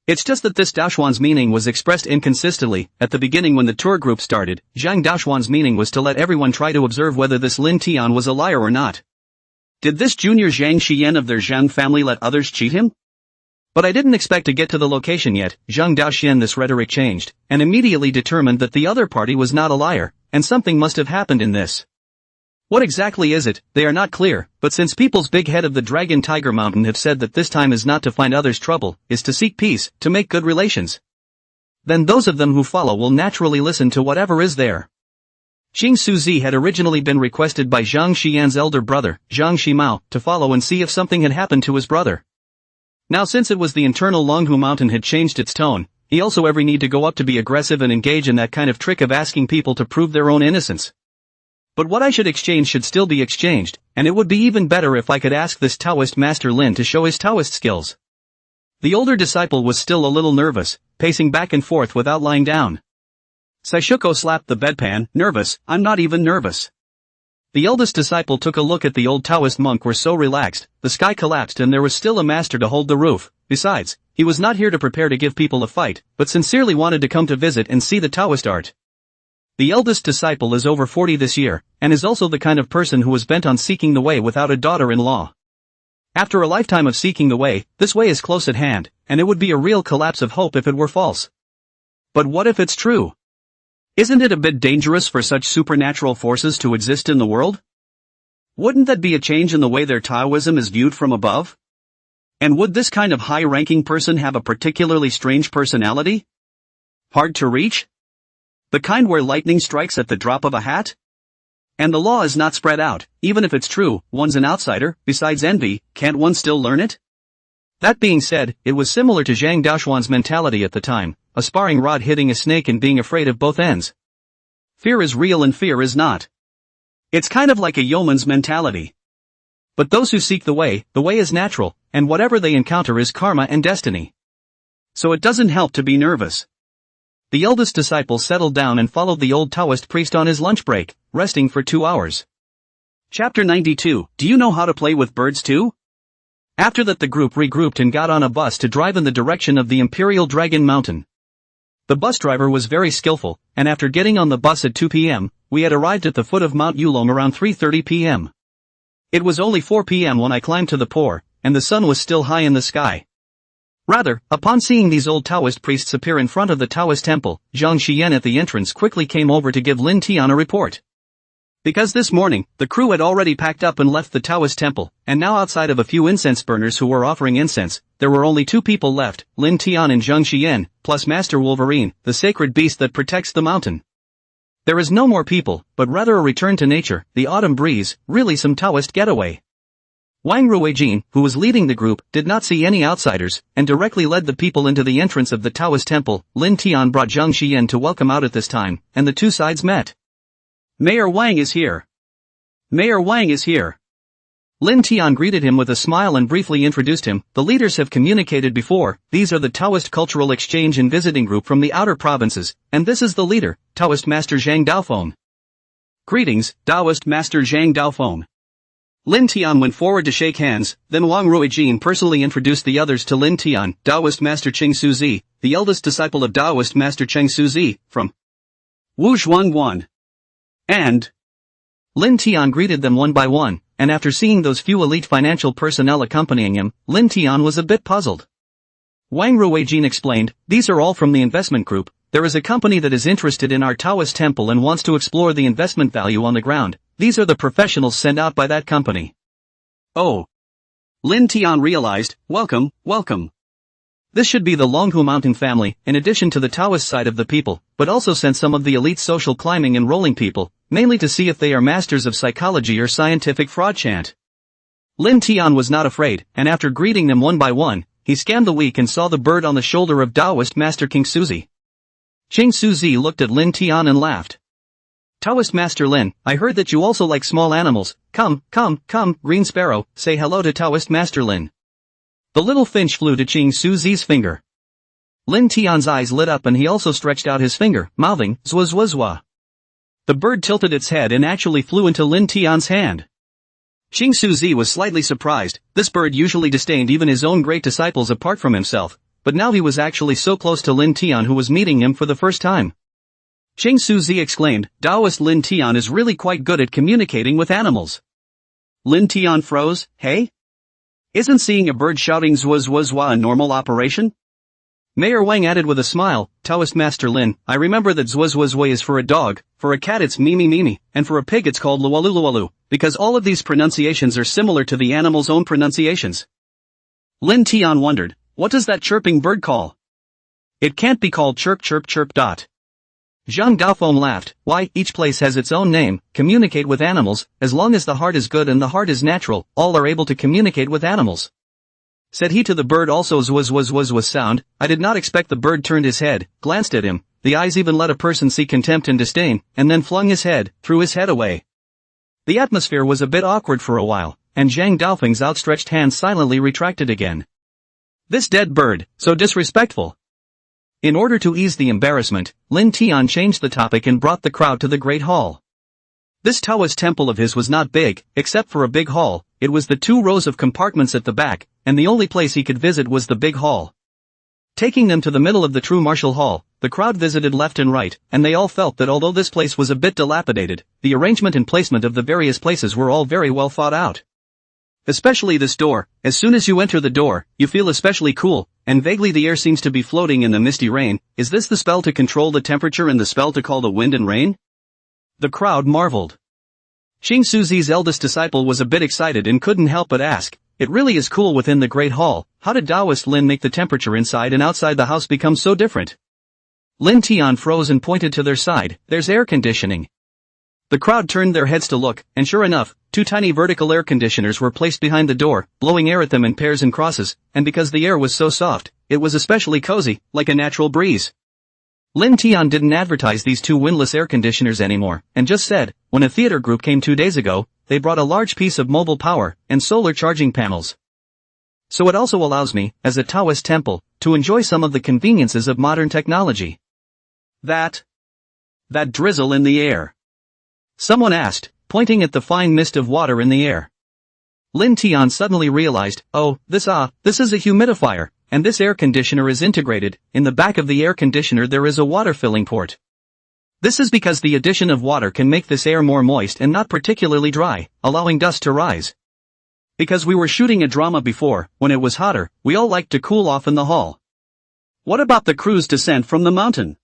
It's just that this Daoxuan's meaning was expressed inconsistently. At the beginning when the tour group started, Zhang Daoxuan's meaning was to let everyone try to observe whether this Lin Tian was a liar or not. Did this junior Zhang Xian of their Zhang family let others cheat him? But I didn't expect to get to the location yet. Zhang Daoxian this rhetoric changed, and immediately determined that the other party was not a liar, and something must have happened in this. What exactly is it, they are not clear, but since people's big head of the Dragon Tiger Mountain have said that this time is not to find others trouble, is to seek peace, to make good relations. Then those of them who follow will naturally listen to whatever is there. Xing Suzi had originally been requested by Zhang Xian's elder brother, Zhang Shimao, to follow and see if something had happened to his brother. Now since it was the internal Longhu Mountain had changed its tone, he also every need to go up to be aggressive and engage in that kind of trick of asking people to prove their own innocence. But what I should exchange should still be exchanged, and it would be even better if I could ask this Taoist Master Lin to show his Taoist skills. The older disciple was still a little nervous, pacing back and forth without lying down. Saishuko slapped the bedpan. Nervous? I'm not even nervous. The eldest disciple took a look at the old Taoist monk. Were so relaxed, the sky collapsed and there was still a master to hold the roof. Besides, he was not here to prepare to give people a fight, but sincerely wanted to come to visit and see the Taoist art. The eldest disciple is over 40 this year, and is also the kind of person who was bent on seeking the way without a daughter-in-law. After a lifetime of seeking the way, this way is close at hand, and it would be a real collapse of hope if it were false. But what if it's true? Isn't it a bit dangerous for such supernatural forces to exist in the world? Wouldn't that be a change in the way their Taoism is viewed from above? And would this kind of high-ranking person have a particularly strange personality? Hard to reach? The kind where lightning strikes at the drop of a hat? And the law is not spread out. Even if it's true, one's an outsider. Besides envy, can't one still learn it? That being said, it was similar to Zhang Daoshuan's mentality at the time, a sparring rod hitting a snake and being afraid of both ends. Fear is real and fear is not. It's kind of like a yeoman's mentality. But those who seek the way is natural, and whatever they encounter is karma and destiny. So it doesn't help to be nervous. The eldest disciple settled down and followed the old Taoist priest on his lunch break, resting for 2 hours. Chapter 92. Do you know how to play with birds too? After that the group regrouped and got on a bus to drive in the direction of the Imperial Dragon Mountain. The bus driver was very skillful, and after getting on the bus at 2 p.m., we had arrived at the foot of Mount Yulong around 3:30 p.m. It was only 4 p.m. when I climbed to the pour, and the sun was still high in the sky. Rather, upon seeing these old Taoist priests appear in front of the Taoist temple, Zhang Xian at the entrance quickly came over to give Lin Tian a report. Because this morning, the crew had already packed up and left the Taoist temple, and now outside of a few incense burners who were offering incense, there were only 2 people left, Lin Tian and Zhang Xian, plus Master Wolverine, the sacred beast that protects the mountain. There is no more people, but rather a return to nature, the autumn breeze, really some Taoist getaway. Wang Ruijin, who was leading the group, did not see any outsiders, and directly led the people into the entrance of the Taoist temple. Lin Tian brought Zhang Xian to welcome out at this time, and the two sides met. Mayor Wang is here. Mayor Wang is here. Lin Tian greeted him with a smile and briefly introduced him. The leaders have communicated before. These are the Taoist Cultural Exchange and Visiting Group from the outer provinces, and this is the leader, Taoist Master Zhang Daofeng. Greetings, Taoist Master Zhang Daofeng. Lin Tian went forward to shake hands, then Wang Ruijin personally introduced the others to Lin Tian. Taoist Master Cheng Suzi, the eldest disciple of Taoist Master Cheng Suzi, from Wu Zhuangguan. And Lin Tian greeted them one by one, and after seeing those few elite financial personnel accompanying him, Lin Tian was a bit puzzled. Wang Ruijin explained, these are all from the investment group. There is a company that is interested in our Taoist temple and wants to explore the investment value on the ground. These are the professionals sent out by that company. Oh. Lin Tian realized, welcome, welcome. This should be the Longhu Mountain family, in addition to the Taoist side of the people, but also sent some of the elite social climbing and rolling people, mainly to see if they are masters of psychology or scientific fraud chant. Lin Tian was not afraid, and after greeting them one by one, he scanned the week and saw the bird on the shoulder of Taoist Master King Suzi. King Suzi looked at Lin Tian and laughed. Taoist Master Lin, I heard that you also like small animals. Come, Green Sparrow, say hello to Taoist Master Lin. The little finch flew to King Suzi's finger. Lin Tian's eyes lit up and he also stretched out his finger, mouthing, zwa zwa zwa. The bird tilted its head and actually flew into Lin Tian's hand. King Suzi was slightly surprised. This bird usually disdained even his own great disciples apart from himself, but now he was actually so close to Lin Tian who was meeting him for the first time. King Suzi exclaimed, Taoist Lin Tian is really quite good at communicating with animals. Lin Tian froze, hey? Isn't seeing a bird shouting zwa zwa zwa a normal operation? Mayor Wang added with a smile, Taoist Master Lin, I remember that zwa zwa zwa is for a dog, for a cat it's mimi mimi, and for a pig it's called lualu lualu, because all of these pronunciations are similar to the animal's own pronunciations. Lin Tian wondered, what does that chirping bird call? It can't be called chirp chirp chirp dot. Zhang Daofeng laughed, why, each place has its own name, communicate with animals, as long as the heart is good and the heart is natural, all are able to communicate with animals. Said he to the bird also zwa zwa zwa zwa sound. I did not expect. The bird turned his head, glanced at him, the eyes even let a person see contempt and disdain, and then flung his head, threw his head away. The atmosphere was a bit awkward for a while, and Zhang Daofeng's outstretched hand silently retracted again. This dead bird, so disrespectful. In order to ease the embarrassment, Lin Tian changed the topic and brought the crowd to the Great Hall. This Taoist temple of his was not big, except for a big hall. It was the 2 rows of compartments at the back, and the only place he could visit was the big hall. Taking them to the middle of the true martial hall, the crowd visited left and right, and they all felt that although this place was a bit dilapidated, the arrangement and placement of the various places were all very well thought out. Especially this door. As soon as you enter the door, you feel especially cool, and vaguely the air seems to be floating in the misty rain. Is this the spell to control the temperature and the spell to call the wind and rain? The crowd marveled. Xing Suzi's eldest disciple was a bit excited and couldn't help but ask, "It really is cool within the Great Hall. How did Taoist Lin make the temperature inside and outside the house become so different?" Lin Tian froze and pointed to their side. "There's air conditioning." The crowd turned their heads to look, and sure enough, 2 tiny vertical air conditioners were placed behind the door, blowing air at them in pairs and crosses, and because the air was so soft, it was especially cozy, like a natural breeze. Lin Tian didn't advertise these 2 windless air conditioners anymore, and just said, "When a theater group came 2 days ago, they brought a large piece of mobile power and solar charging panels. So it also allows me, as a Taoist temple, to enjoy some of the conveniences of modern technology." That drizzle in the air. Someone asked, pointing at the fine mist of water in the air. Lin Tian suddenly realized, "Oh, this is a humidifier, and this air conditioner is integrated. In the back of the air conditioner there is a water filling port. This is because the addition of water can make this air more moist and not particularly dry, allowing dust to rise. Because we were shooting a drama before, when it was hotter, we all liked to cool off in the hall. What about the crew's descent from the mountain?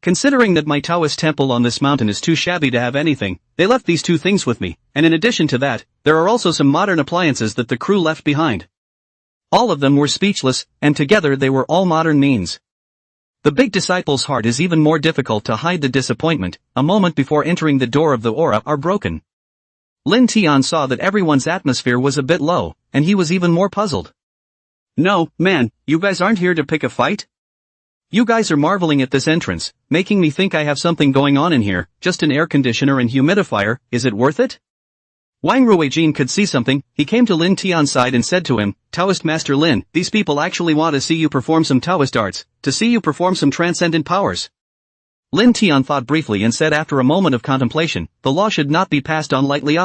Considering that my Taoist temple on this mountain is too shabby to have anything, they left these 2 things with me, and in addition to that, there are also some modern appliances that the crew left behind." All of them were speechless, and together they were all modern means. The big disciple's heart is even more difficult to hide the disappointment. A moment before entering the door of the aura are broken. Lin Tian saw that everyone's atmosphere was a bit low, and he was even more puzzled. "No, man, you guys aren't here to pick a fight? You guys are marveling at this entrance, making me think I have something going on in here, just an air conditioner and humidifier. Is it worth it?" Wang Ruijin could see something. He came to Lin Tian's side and said to him, "Taoist Master Lin, these people actually want to see you perform some Taoist arts, to see you perform some transcendent powers." Lin Tian thought briefly and said after a moment of contemplation, "The law should not be passed on lightly."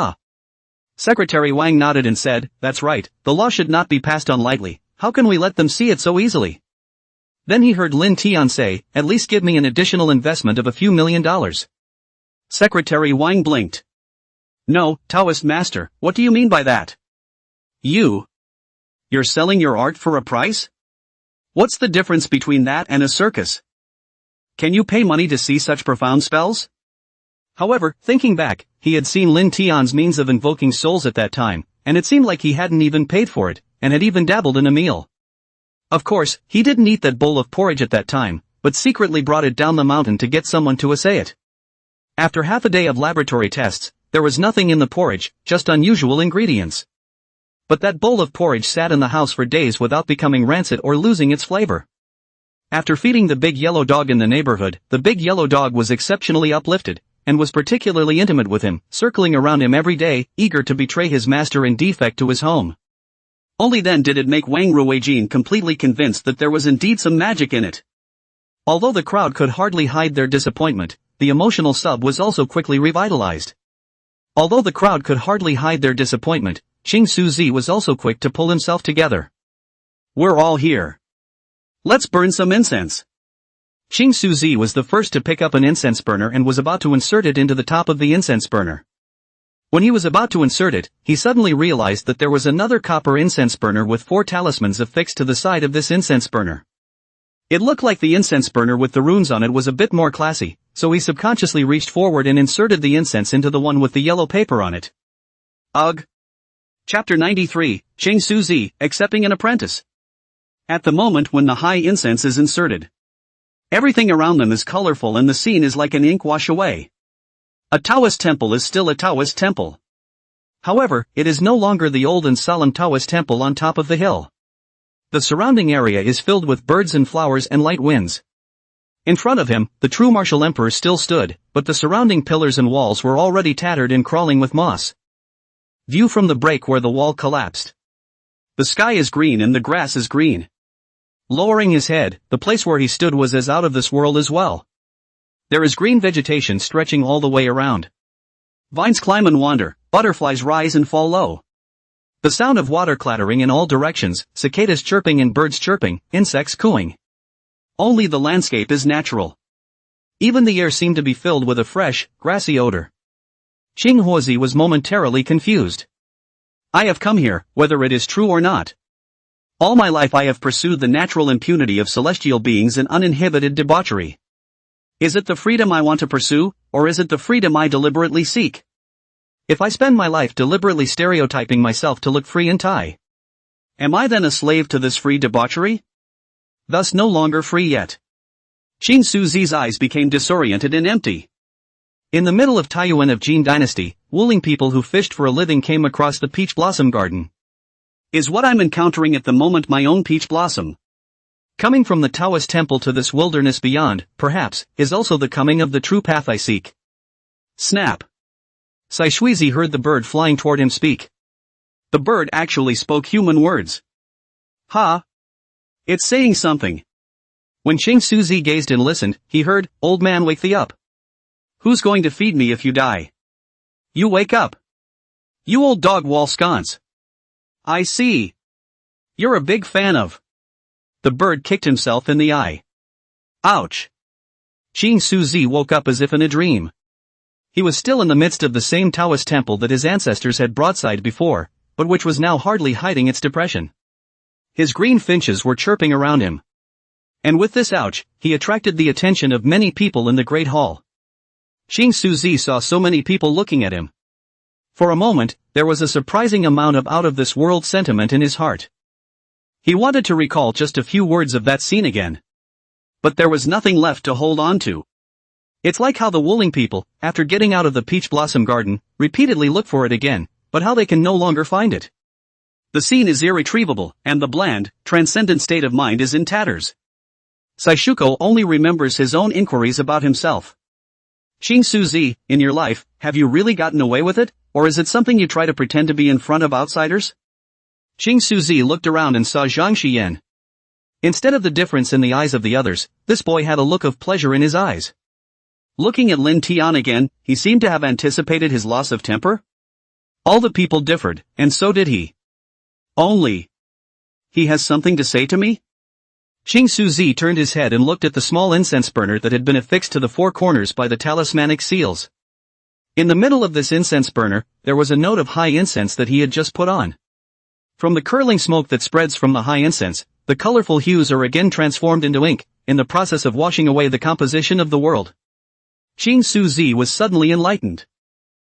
Secretary Wang nodded and said, "That's right, the law should not be passed on lightly. How can we let them see it so easily?" Then he heard Lin Tian say, "At least give me an additional investment of a few $1,000,000. Secretary Wang blinked. "No, Taoist Master, what do you mean by that? You're selling your art for a price? What's the difference between that and a circus? Can you pay money to see such profound spells?" However, thinking back, he had seen Lin Tian's means of invoking souls at that time, and it seemed like he hadn't even paid for it, and had even dabbled in a meal. Of course, he didn't eat that bowl of porridge at that time, but secretly brought it down the mountain to get someone to assay it. After half a day of laboratory tests, there was nothing in the porridge, just unusual ingredients. But that bowl of porridge sat in the house for days without becoming rancid or losing its flavor. After feeding the big yellow dog in the neighborhood, the big yellow dog was exceptionally uplifted, and was particularly intimate with him, circling around him every day, eager to betray his master and defect to his home. Only then did it make Wang Ruijin completely convinced that there was indeed some magic in it. Although the crowd could hardly hide their disappointment, the emotional sub was also quickly revitalized. Xing Suzi was also quick to pull himself together. "We're all here. Let's burn some incense." Xing Suzi was the first to pick up an incense burner and was about to insert it into the top of the incense burner. When he was about to insert it, he suddenly realized that there was another copper incense burner with 4 talismans affixed to the side of this incense burner. It looked like the incense burner with the runes on it was a bit more classy, so he subconsciously reached forward and inserted the incense into the one with the yellow paper on it. Ugh. Chapter 93, Xing Suzi, Accepting an Apprentice. At the moment when the high incense is inserted, everything around them is colorful and the scene is like an ink wash away. A Taoist temple is still a Taoist temple. However, it is no longer the old and solemn Taoist temple on top of the hill. The surrounding area is filled with birds and flowers and light winds. In front of him, the true martial emperor still stood, but the surrounding pillars and walls were already tattered and crawling with moss. View from the break where the wall collapsed. The sky is green and the grass is green. Lowering his head, the place where he stood was as out of this world as well. There is green vegetation stretching all the way around. Vines climb and wander, butterflies rise and fall low. The sound of water clattering in all directions, cicadas chirping and birds chirping, insects cooing. Only the landscape is natural. Even the air seemed to be filled with a fresh, grassy odor. Qing Huozi was momentarily confused. I have come here, whether it is true or not. All my life I have pursued the natural impunity of celestial beings and uninhibited debauchery. Is it the freedom I want to pursue, or is it the freedom I deliberately seek? If I spend my life deliberately stereotyping myself to look free and tie, am I then a slave to this free debauchery? Thus no longer free yet. Qing Suzi's eyes became disoriented and empty. In the middle of Taiyuan of Jin Dynasty, Wuling people who fished for a living came across the peach blossom garden. Is what I'm encountering at the moment my own peach blossom? Coming from the Taoist temple to this wilderness beyond, perhaps, is also the coming of the true path I seek. Snap. Sai Shuizi heard the bird flying toward him speak. The bird actually spoke human words. Ha! It's saying something. When Qing Suzi gazed and listened, he heard, "Old man, wake thee up. Who's going to feed me if you die? You wake up. You old dog wall sconce. I see. You're a big fan of." The bird kicked himself in the eye. Ouch. Qing Suzi woke up as if in a dream. He was still in the midst of the same Taoist temple that his ancestors had broadsided before, but which was now hardly hiding its depression. His green finches were chirping around him. And with this ouch, he attracted the attention of many people in the great hall. Qing Suzi saw so many people looking at him. For a moment, there was a surprising amount of out-of-this-world sentiment in his heart. He wanted to recall just a few words of that scene again. But there was nothing left to hold on to. It's like how the Wuling people, after getting out of the peach blossom garden, repeatedly look for it again, but how they can no longer find it. The scene is irretrievable, and the bland, transcendent state of mind is in tatters. Saishuko only remembers his own inquiries about himself. Qing Suzi, in your life, have you really gotten away with it, or is it something you try to pretend to be in front of outsiders? Qing Suzi looked around and saw Zhang Xiyan. Instead of the difference in the eyes of the others, this boy had a look of pleasure in his eyes. Looking at Lin Tian again, he seemed to have anticipated his loss of temper. All the people differed, and so did he. Only. He has something to say to me? Qing Suzi turned his head and looked at the small incense burner that had been affixed to the four corners by the talismanic seals. In the middle of this incense burner, there was a note of high incense that he had just put on. From the curling smoke that spreads from the high incense, the colorful hues are again transformed into ink, in the process of washing away the composition of the world. Qing Suzi was suddenly enlightened.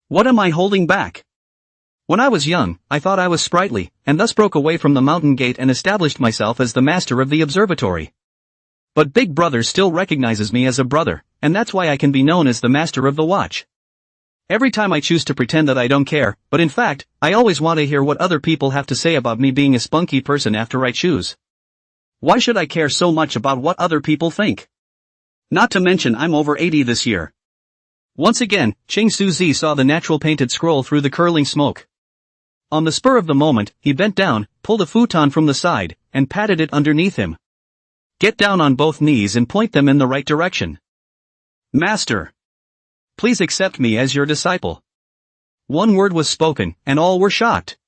What am I holding back? When I was young, I thought I was sprightly, and thus broke away from the mountain gate and established myself as the master of the observatory. But Big Brother still recognizes me as a brother, and that's why I can be known as the master of the watch. Every time I choose to pretend that I don't care, but in fact, I always want to hear what other people have to say about me being a spunky person after I choose. Why should I care so much about what other people think? Not to mention I'm over 80 this year. Once again, Qing Suzi saw the natural painted scroll through the curling smoke. On the spur of the moment, he bent down, pulled a futon from the side, and patted it underneath him. Get down on both knees and point them in the right direction. Master. Please accept me as your disciple. One word was spoken, and all were shocked.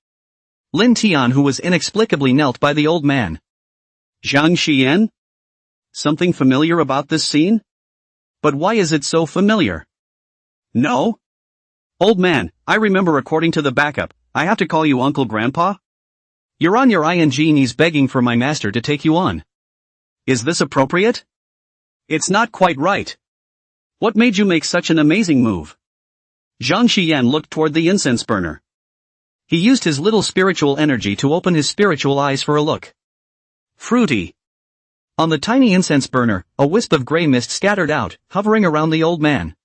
Lin Tian, who was inexplicably knelt by the old man. Zhang Xian? Something familiar about this scene? But why is it so familiar? No? Old man, I remember according to the backup, I have to call you Uncle Grandpa? You're on your ing knees begging for my master to take you on. Is this appropriate? It's not quite right. What made you make such an amazing move? Zhang Xian looked toward the incense burner. He used his little spiritual energy to open his spiritual eyes for a look. Fruity. On the tiny incense burner, a wisp of gray mist scattered out, hovering around the old man.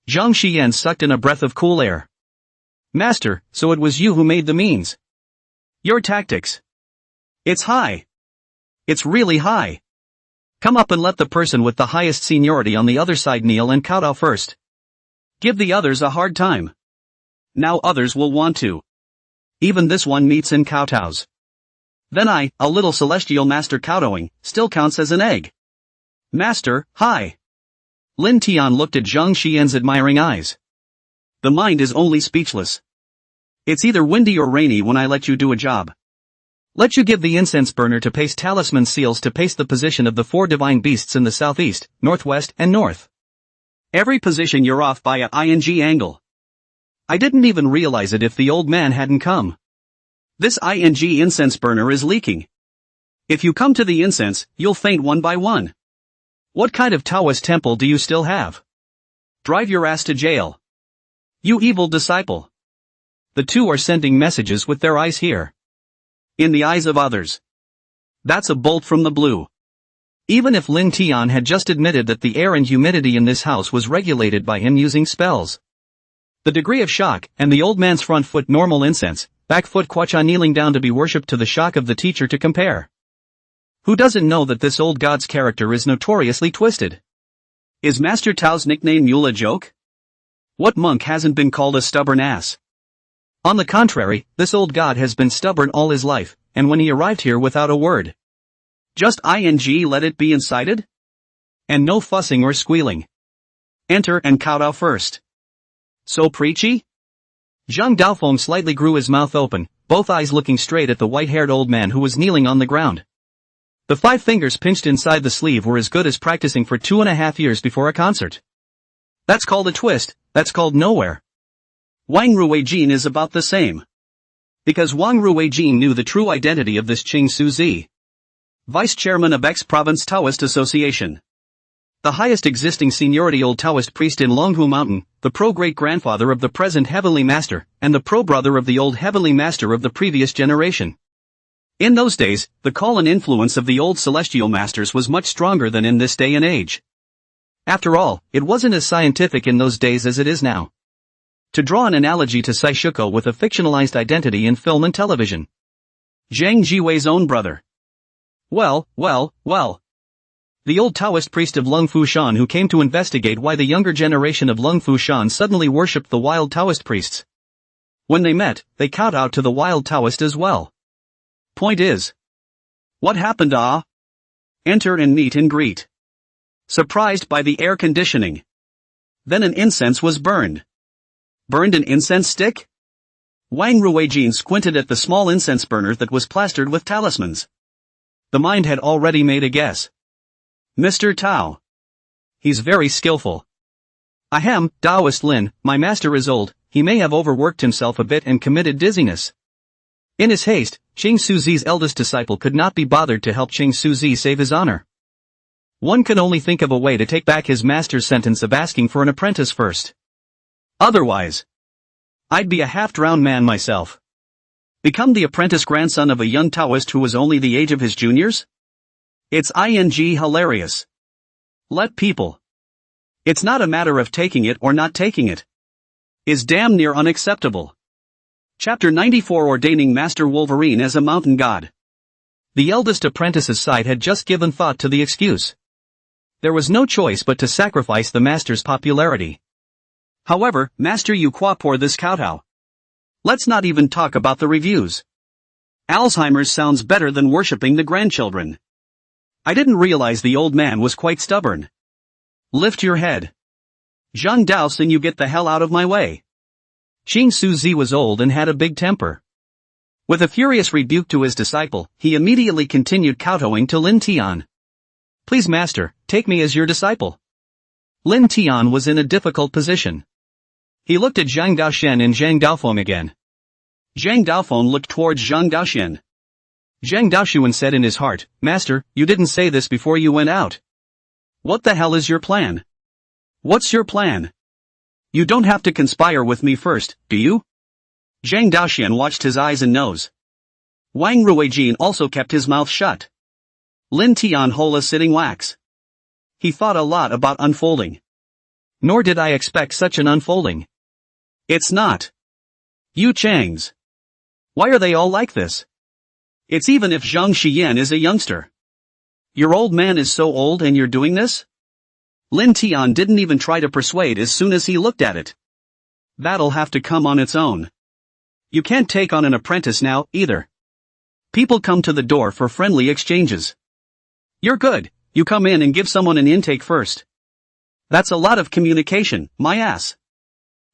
Zhang Xian sucked in a breath of cool air. Master, so it was you who made the means. Your tactics. It's high. It's really high. Come up and let the person with the highest seniority on the other side kneel and kowtow first. Give the others a hard time. Now others will want to. Even this one meets and kowtows. Then a little celestial master kowtowing, still counts as an egg. Master, hi. Lin Tian looked at Zhang Xian's admiring eyes. The mind is only speechless. It's either windy or rainy when I let you do a job. Let you give the incense burner to paste talisman seals to paste the position of the 4 divine beasts in the southeast, northwest, and north. Every position you're off by a ing angle. I didn't even realize it if the old man hadn't come. This ing incense burner is leaking. If you come to the incense, you'll faint one by one. What kind of Taoist temple do you still have? Drive your ass to jail. You evil disciple. The two are sending messages with their eyes here. In the eyes of others. That's a bolt from the blue. Even if Lin Tian had just admitted that the air and humidity in this house was regulated by him using spells. The degree of shock, and the old man's front foot normal incense, back foot kwacha kneeling down to be worshipped to the shock of the teacher to compare. Who doesn't know that this old god's character is notoriously twisted? Is Master Tao's nickname Mule a joke? What monk hasn't been called a stubborn ass? On the contrary, this old god has been stubborn all his life, and when he arrived here without a word. Just ing let it be incited? And no fussing or squealing. Enter and kowtow first. So preachy? Zhang Daofeng slightly grew his mouth open, both eyes looking straight at the white-haired old man who was kneeling on the ground. The 5 fingers pinched inside the sleeve were as good as practicing for 2.5 years before a concert. That's called a twist, that's called nowhere. Wang Ruijin is about the same. Because Wang Ruijin knew the true identity of this Qing Suzi. Vice Chairman of X-Province Taoist Association. The highest existing seniority old Taoist priest in Longhu Mountain, the pro-great-grandfather of the present Heavenly Master, and the pro-brother of the old Heavenly Master of the previous generation. In those days, the call and influence of the old celestial masters was much stronger than in this day and age. After all, it wasn't as scientific in those days as it is now. To draw an analogy to Saishuko with a fictionalized identity in film and television. Zhang Jiwei's own brother. Well. The old Taoist priest of Lung Fushan who came to investigate why the younger generation of Lung Fushan suddenly worshipped the wild Taoist priests. When they met, they kowtowed to the wild Taoist as well. Point is. What happened Enter and meet and greet. Surprised by the air conditioning. Then an incense was burned. Burned an incense stick? Wang Ruijin squinted at the small incense burner that was plastered with talismans. The mind had already made a guess. Mr. Tao. He's very skillful. Ahem, Taoist Lin, my master is old, he may have overworked himself a bit and committed dizziness. In his haste, Qing Suzi's eldest disciple could not be bothered to help Qing Suzi save his honor. One can only think of a way to take back his master's sentence of asking for an apprentice first. Otherwise, I'd be a half-drowned man myself. Become the apprentice grandson of a young Taoist who was only the age of his juniors? It's ing hilarious. Let people. It's not a matter of taking it or not taking it. Is damn near unacceptable. Chapter 94 Ordaining Master Wolverine as a Mountain God. The eldest apprentice's side had just given thought to the excuse. There was no choice but to sacrifice the master's popularity. However, Master Yu pour this kowtow. Let's not even talk about the reviews. Alzheimer's sounds better than worshipping the grandchildren. I didn't realize the old man was quite stubborn. Lift your head. Zhang Daosin, you get the hell out of my way. Qing Suzi was old and had a big temper. With a furious rebuke to his disciple, he immediately continued kowtowing to Lin Tian. Please master, take me as your disciple. Lin Tian was in a difficult position. He looked at Zhang Daoxian and Zhang Daofeng again. Zhang Daofeng looked towards Zhang Daoxian. Zhang Daoxuan said in his heart, Master, you didn't say this before you went out. What the hell is your plan? What's your plan? You don't have to conspire with me first, do you? Zhang Daoxian watched his eyes and nose. Wang Ruijin also kept his mouth shut. Lin Tian Hola sitting wax. He thought a lot about unfolding. Nor did I expect such an unfolding. It's not. You Changs. Why are they all like this? It's even if Zhang Xian is a youngster. Your old man is so old and you're doing this? Lin Tian didn't even try to persuade as soon as he looked at it. That'll have to come on its own. You can't take on an apprentice now, either. People come to the door for friendly exchanges. You're good, you come in and give someone an intake first. That's a lot of communication, my ass.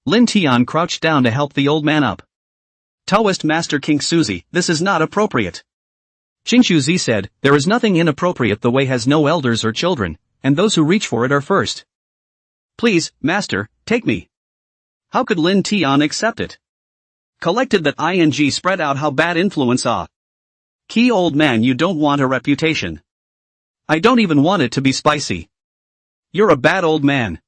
Lin Tian crouched down to help the old man up. Taoist Master King Suzy, this is not appropriate. Qing Shuzi said, there is nothing inappropriate. The way has no elders or children, and those who reach for it are first. Please, Master, take me. How could Lin Tian accept it? Collected that ing spread out how bad influence ah. Key old man, you don't want a reputation. I don't even want it to be spicy. You're a bad old man.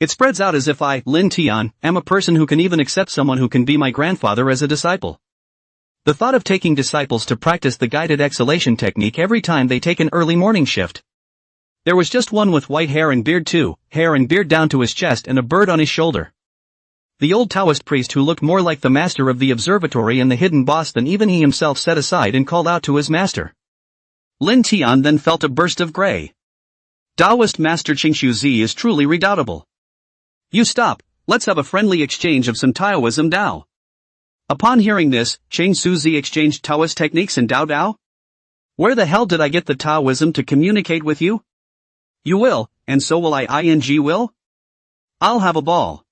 It spreads out as if I, Lin Tian, am a person who can even accept someone who can be my grandfather as a disciple. The thought of taking disciples to practice the guided exhalation technique every time they take an early morning shift. There was just one with white hair and beard too, hair and beard down to his chest and a bird on his shoulder. The old Taoist priest who looked more like the master of the observatory and the hidden boss than even he himself set aside and called out to his master. Lin Tian then felt a burst of gray. Taoist Master Qing Shuzi is truly redoubtable. You stop, let's have a friendly exchange of some Taoism Dao. Upon hearing this, Qing Shuzi exchanged Taoist techniques in Dao Dao? Where the hell did I get the Taoism to communicate with you? You will, and so will I will? I'll have a ball.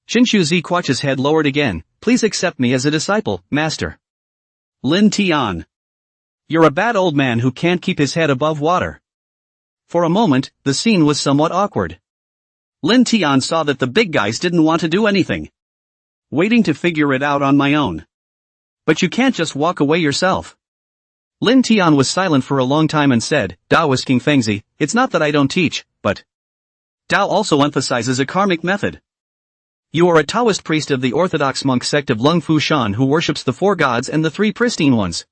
Qing Shuzi Quach's head lowered again, please accept me as a disciple, master. Lin Tian. You're a bad old man who can't keep his head above water. For a moment, the scene was somewhat awkward. Lin Tian saw that the big guys didn't want to do anything. Waiting to figure it out on my own. But you can't just walk away yourself. Lin Tian was silent for a long time and said, Taoist King Fengzi, it's not that I don't teach, but Tao also emphasizes a karmic method. You are a Taoist priest of the orthodox monk sect of Lung Fu Shan who worships the four gods and the three pristine ones.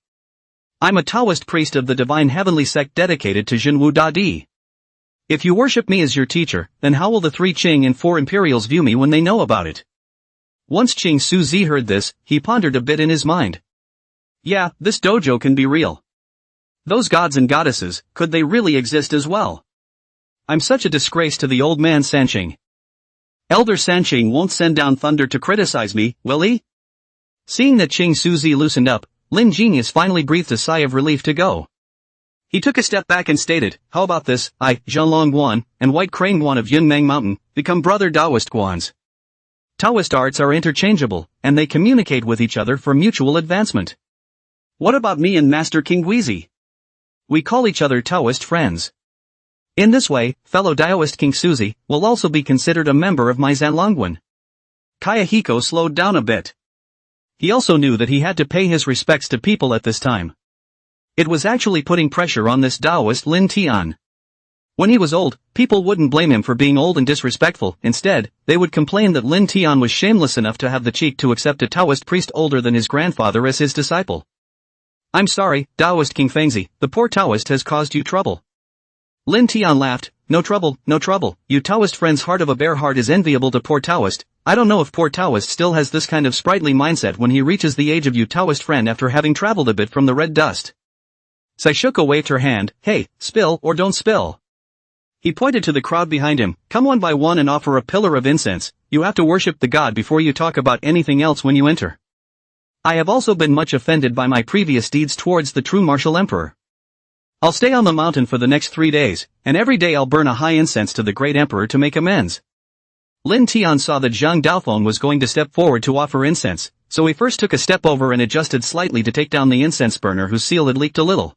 I'm a Taoist priest of the divine heavenly sect dedicated to Jinwu Da Di. If you worship me as your teacher, then how will the three Qing and four imperials view me when they know about it? Once Qing Shuzi heard this, he pondered a bit in his mind. Yeah, this dojo can be real. Those gods and goddesses, could they really exist as well? I'm such a disgrace to the old man Sanqing. Elder Sanqing won't send down thunder to criticize me, will he? Seeing that Qing Shuzi loosened up, Lin Genius finally breathed a sigh of relief to go. He took a step back and stated, how about this, I, Zhanlong Guan, and White Crane Guan of Yunmeng Mountain, become brother Taoist Guans. Taoist arts are interchangeable, and they communicate with each other for mutual advancement. What about me and Master King Guizi? We call each other Taoist friends. In this way, fellow Taoist King Shuzi will also be considered a member of my Zhanlongguan. Kayahiko slowed down a bit. He also knew that he had to pay his respects to people at this time. It was actually putting pressure on this Taoist Lin Tian. When he was old, people wouldn't blame him for being old and disrespectful, instead, they would complain that Lin Tian was shameless enough to have the cheek to accept a Taoist priest older than his grandfather as his disciple. I'm sorry, Taoist King Fengzi, the poor Taoist has caused you trouble. Lin Tian laughed, no trouble, you Taoist friend's heart of a bear heart is enviable to poor Taoist. I don't know if poor Taoist still has this kind of sprightly mindset when he reaches the age of you Taoist friend after having traveled a bit from the red dust. Saishuko waved her hand, hey, spill or don't spill. He pointed to the crowd behind him, come one by one and offer a pillar of incense, you have to worship the god before you talk about anything else when you enter. I have also been much offended by my previous deeds towards the true martial emperor. I'll stay on the mountain for the next 3 days, and every day I'll burn a high incense to the great emperor to make amends. Lin Tian saw that Zhang Daofeng was going to step forward to offer incense, so he first took a step over and adjusted slightly to take down the incense burner whose seal had leaked a little.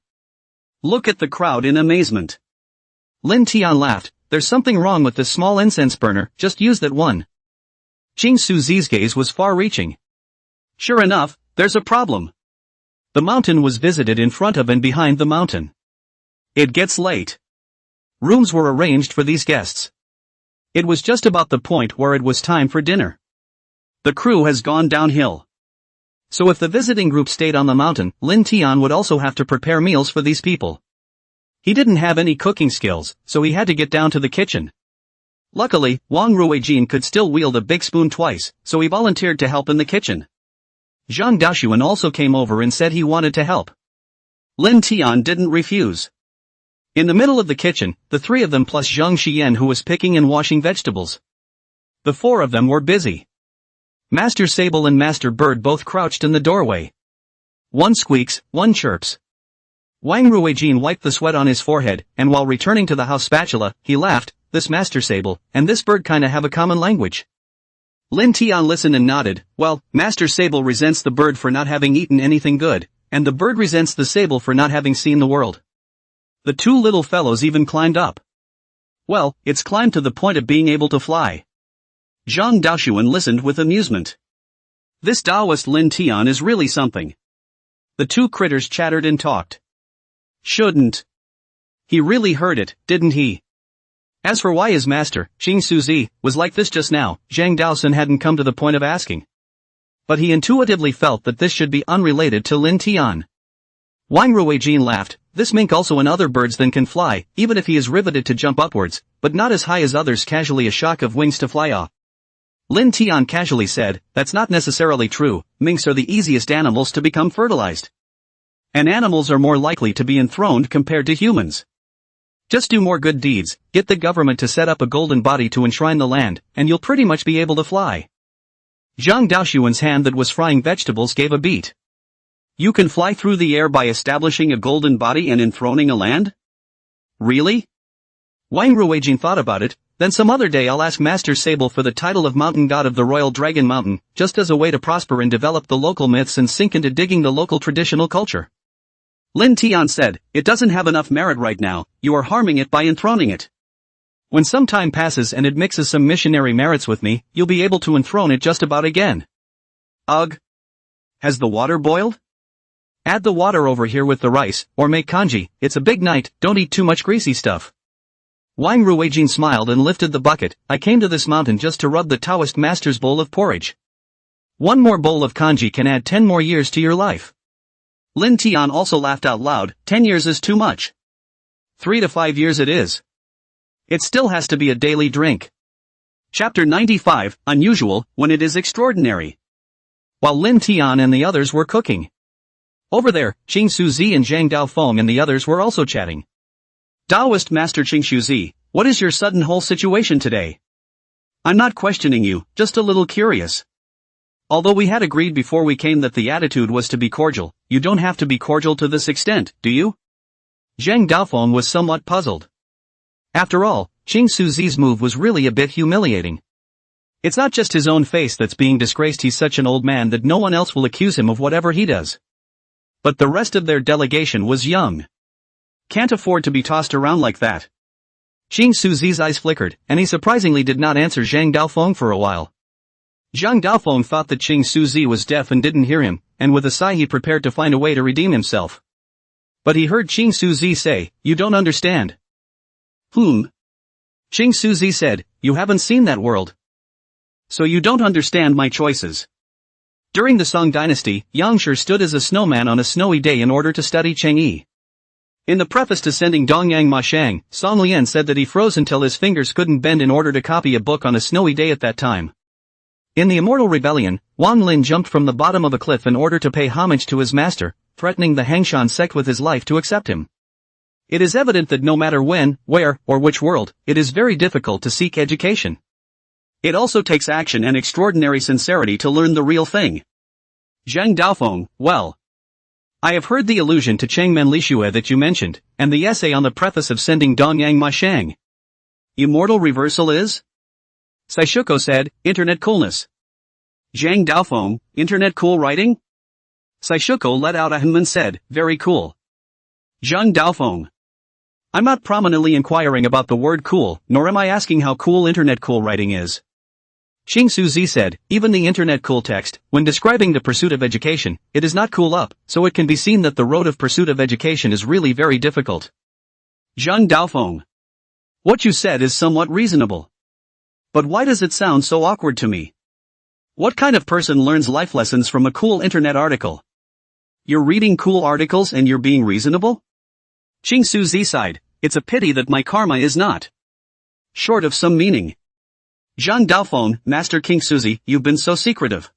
Look at the crowd in amazement. Lin Tian laughed, there's something wrong with this small incense burner, just use that one. Qing Shuzi's gaze was far-reaching. Sure enough, there's a problem. The mountain was visited in front of and behind the mountain. It gets late. Rooms were arranged for these guests. It was just about the point where it was time for dinner. The crew has gone downhill. So if the visiting group stayed on the mountain, Lin Tian would also have to prepare meals for these people. He didn't have any cooking skills, so he had to get down to the kitchen. Luckily, Wang Ruijin could still wield a big spoon twice, so he volunteered to help in the kitchen. Zhang Daoshuan also came over and said he wanted to help. Lin Tian didn't refuse. In the middle of the kitchen, the three of them plus Zhang Xian who was picking and washing vegetables. The four of them were busy. Master Sable and Master Bird both crouched in the doorway. One squeaks, one chirps. Wang Ruijin wiped the sweat on his forehead, and while returning to the house spatula, he laughed. This master sable and this bird kinda have a common language. Lin Tian listened and nodded. Well, Master Sable resents the bird for not having eaten anything good, and the bird resents the sable for not having seen the world. The two little fellows even climbed up. Well, it's climbed to the point of being able to fly. Zhang Daoshuan listened with amusement. This Taoist Lin Tian is really something. The two critters chattered and talked. Shouldn't. He really heard it, didn't he? As for why his master, Qing Suzi, was like this just now, Zhang Daosun hadn't come to the point of asking. But he intuitively felt that this should be unrelated to Lin Tian. Wang Ruijin laughed. This mink also in other birds than can fly, even if he is riveted to jump upwards, but not as high as others casually a shock of wings to fly off. Lin Tian casually said, that's not necessarily true, minks are the easiest animals to become fertilized. And animals are more likely to be enthroned compared to humans. Just do more good deeds, get the government to set up a golden body to enshrine the land, and you'll pretty much be able to fly. Zhang Daoshuan's hand that was frying vegetables gave a beat. You can fly through the air by establishing a golden body and enthroning a land? Really? Wang Ruijin thought about it. Then some other day I'll ask Master Sable for the title of mountain god of the royal dragon mountain, just as a way to prosper and develop the local myths and sink into digging the local traditional culture. Lin Tian said, it doesn't have enough merit right now, you are harming it by enthroning it. When some time passes and it mixes some missionary merits with me, you'll be able to enthrone it just about again. Ugh. Has the water boiled? Add the water over here with the rice, or make congee, it's a big night, don't eat too much greasy stuff. Wang Ruijin smiled and lifted the bucket. I came to this mountain just to rub the Taoist master's bowl of porridge. One more bowl of congee can add 10 more years to your life. Lin Tian also laughed out loud. 10 years is too much. 3 to 5 years it is. It still has to be a daily drink. Chapter 95, Unusual, when it is extraordinary. While Lin Tian and the others were cooking. Over there, Qing Suzi and Zhang Daofeng and the others were also chatting. Taoist Master Qing Suzi, what is your sudden whole situation today? I'm not questioning you, just a little curious. Although we had agreed before we came that the attitude was to be cordial, you don't have to be cordial to this extent, do you? Zhang Daofeng was somewhat puzzled. After all, Qing Suzi's move was really a bit humiliating. It's not just his own face that's being disgraced, he's such an old man that no one else will accuse him of whatever he does. But the rest of their delegation was young. Can't afford to be tossed around like that. Qing Suzi's eyes flickered, and he surprisingly did not answer Zhang Daofeng for a while. Zhang Daofeng thought that Qing Suzi was deaf and didn't hear him, and with a sigh he prepared to find a way to redeem himself. But he heard Qing Suzi say, you don't understand. Qing Suzi said, you haven't seen that world. So you don't understand my choices. During the Song dynasty, Yang Shi stood as a snowman on a snowy day in order to study Chang'e. In the preface to sending Dongyang Ma Shang, Song Lian said that he froze until his fingers couldn't bend in order to copy a book on a snowy day at that time. In the Immortal Rebellion, Wang Lin jumped from the bottom of a cliff in order to pay homage to his master, threatening the Hangshan sect with his life to accept him. It is evident that no matter when, where, or which world, it is very difficult to seek education. It also takes action and extraordinary sincerity to learn the real thing. Zhang Daofeng, well. I have heard the allusion to Changmen Lishue that you mentioned, and the essay on the preface of sending Dongyang Ma Shang. Immortal reversal is? Saishuko said, internet coolness. Zhang Daofeng, internet cool writing? Saishuko let out a hum and said, very cool. Zhang Daofeng. I'm not prominently inquiring about the word cool, nor am I asking how cool internet cool writing is. Qing Suzi said, even the internet cool text, when describing the pursuit of education, it is not cool up, so it can be seen that the road of pursuit of education is really very difficult. Zhang Daofeng. What you said is somewhat reasonable. But why does it sound so awkward to me? What kind of person learns life lessons from a cool internet article? You're reading cool articles and you're being reasonable? Qing Suzi sighed, it's a pity that my karma is not short of some meaning. Zhang Daofeng, Master Qing Suzi, you've been so secretive.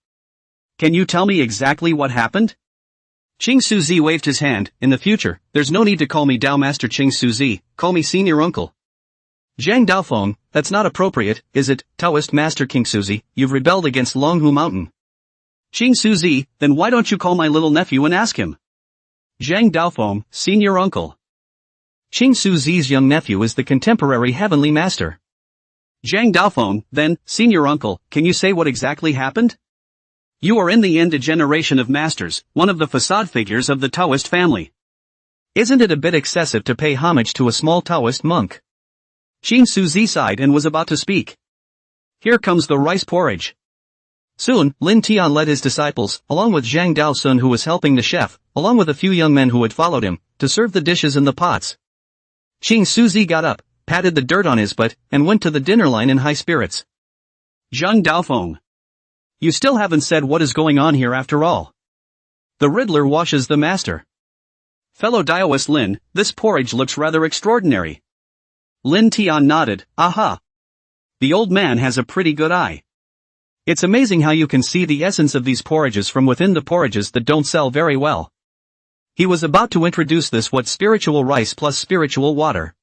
Can you tell me exactly what happened? Qing Suzi waved his hand, in the future, there's no need to call me Dao Master Qing Suzi, call me Senior Uncle. Zhang Daofeng, that's not appropriate, is it, Taoist Master Qing Suzi, you've rebelled against Longhu Mountain. Qing Suzi, then why don't you call my little nephew and ask him? Zhang Daofeng, senior uncle. Qing Suzi's young nephew is the contemporary heavenly master. Zhang Daofeng, then, senior uncle, can you say what exactly happened? You are in the end a generation of masters, one of the facade figures of the Taoist family. Isn't it a bit excessive to pay homage to a small Taoist monk? Qing Suzi sighed and was about to speak. Here comes the rice porridge. Soon, Lin Tian led his disciples, along with Zhang Daosun who was helping the chef, along with a few young men who had followed him, to serve the dishes in the pots. Qing Suzi got up, patted the dirt on his butt, and went to the dinner line in high spirits. Zhang Daofeng. You still haven't said what is going on here after all. The Riddler washes the master. Fellow Taoist Lin, this porridge looks rather extraordinary. Lin Tian nodded, aha. The old man has a pretty good eye. It's amazing how you can see the essence of these porridges from within the porridges that don't sell very well. He was about to introduce this what spiritual rice plus spiritual water.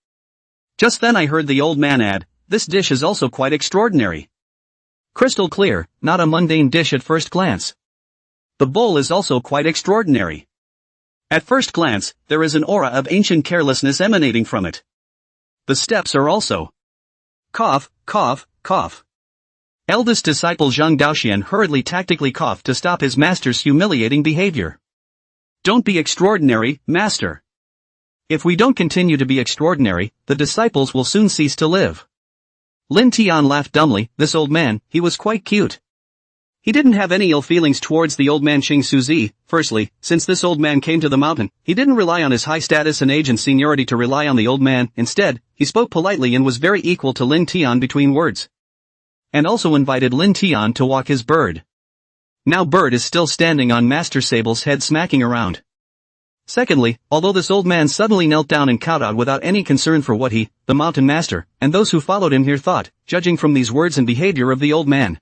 Just then I heard the old man add, this dish is also quite extraordinary. Crystal clear, not a mundane dish at first glance. The bowl is also quite extraordinary. At first glance, there is an aura of ancient carelessness emanating from it. The steps are also. Cough, cough, cough. Eldest disciple Zhang Daoxian hurriedly tactically coughed to stop his master's humiliating behavior. Don't be extraordinary, master. If we don't continue to be extraordinary, the disciples will soon cease to live. Lin Tian laughed dumbly, this old man, he was quite cute. He didn't have any ill feelings towards the old man Qing Suzi. Firstly, since this old man came to the mountain, he didn't rely on his high status and age and seniority to rely on the old man. Instead, he spoke politely and was very equal to Lin Tian between words. And also invited Lin Tian to walk his bird. Now Bird is still standing on Master Sable's head smacking around. Secondly, although this old man suddenly knelt down and kowtowed without any concern for what he, the mountain master, and those who followed him here thought, judging from these words and behavior of the old man.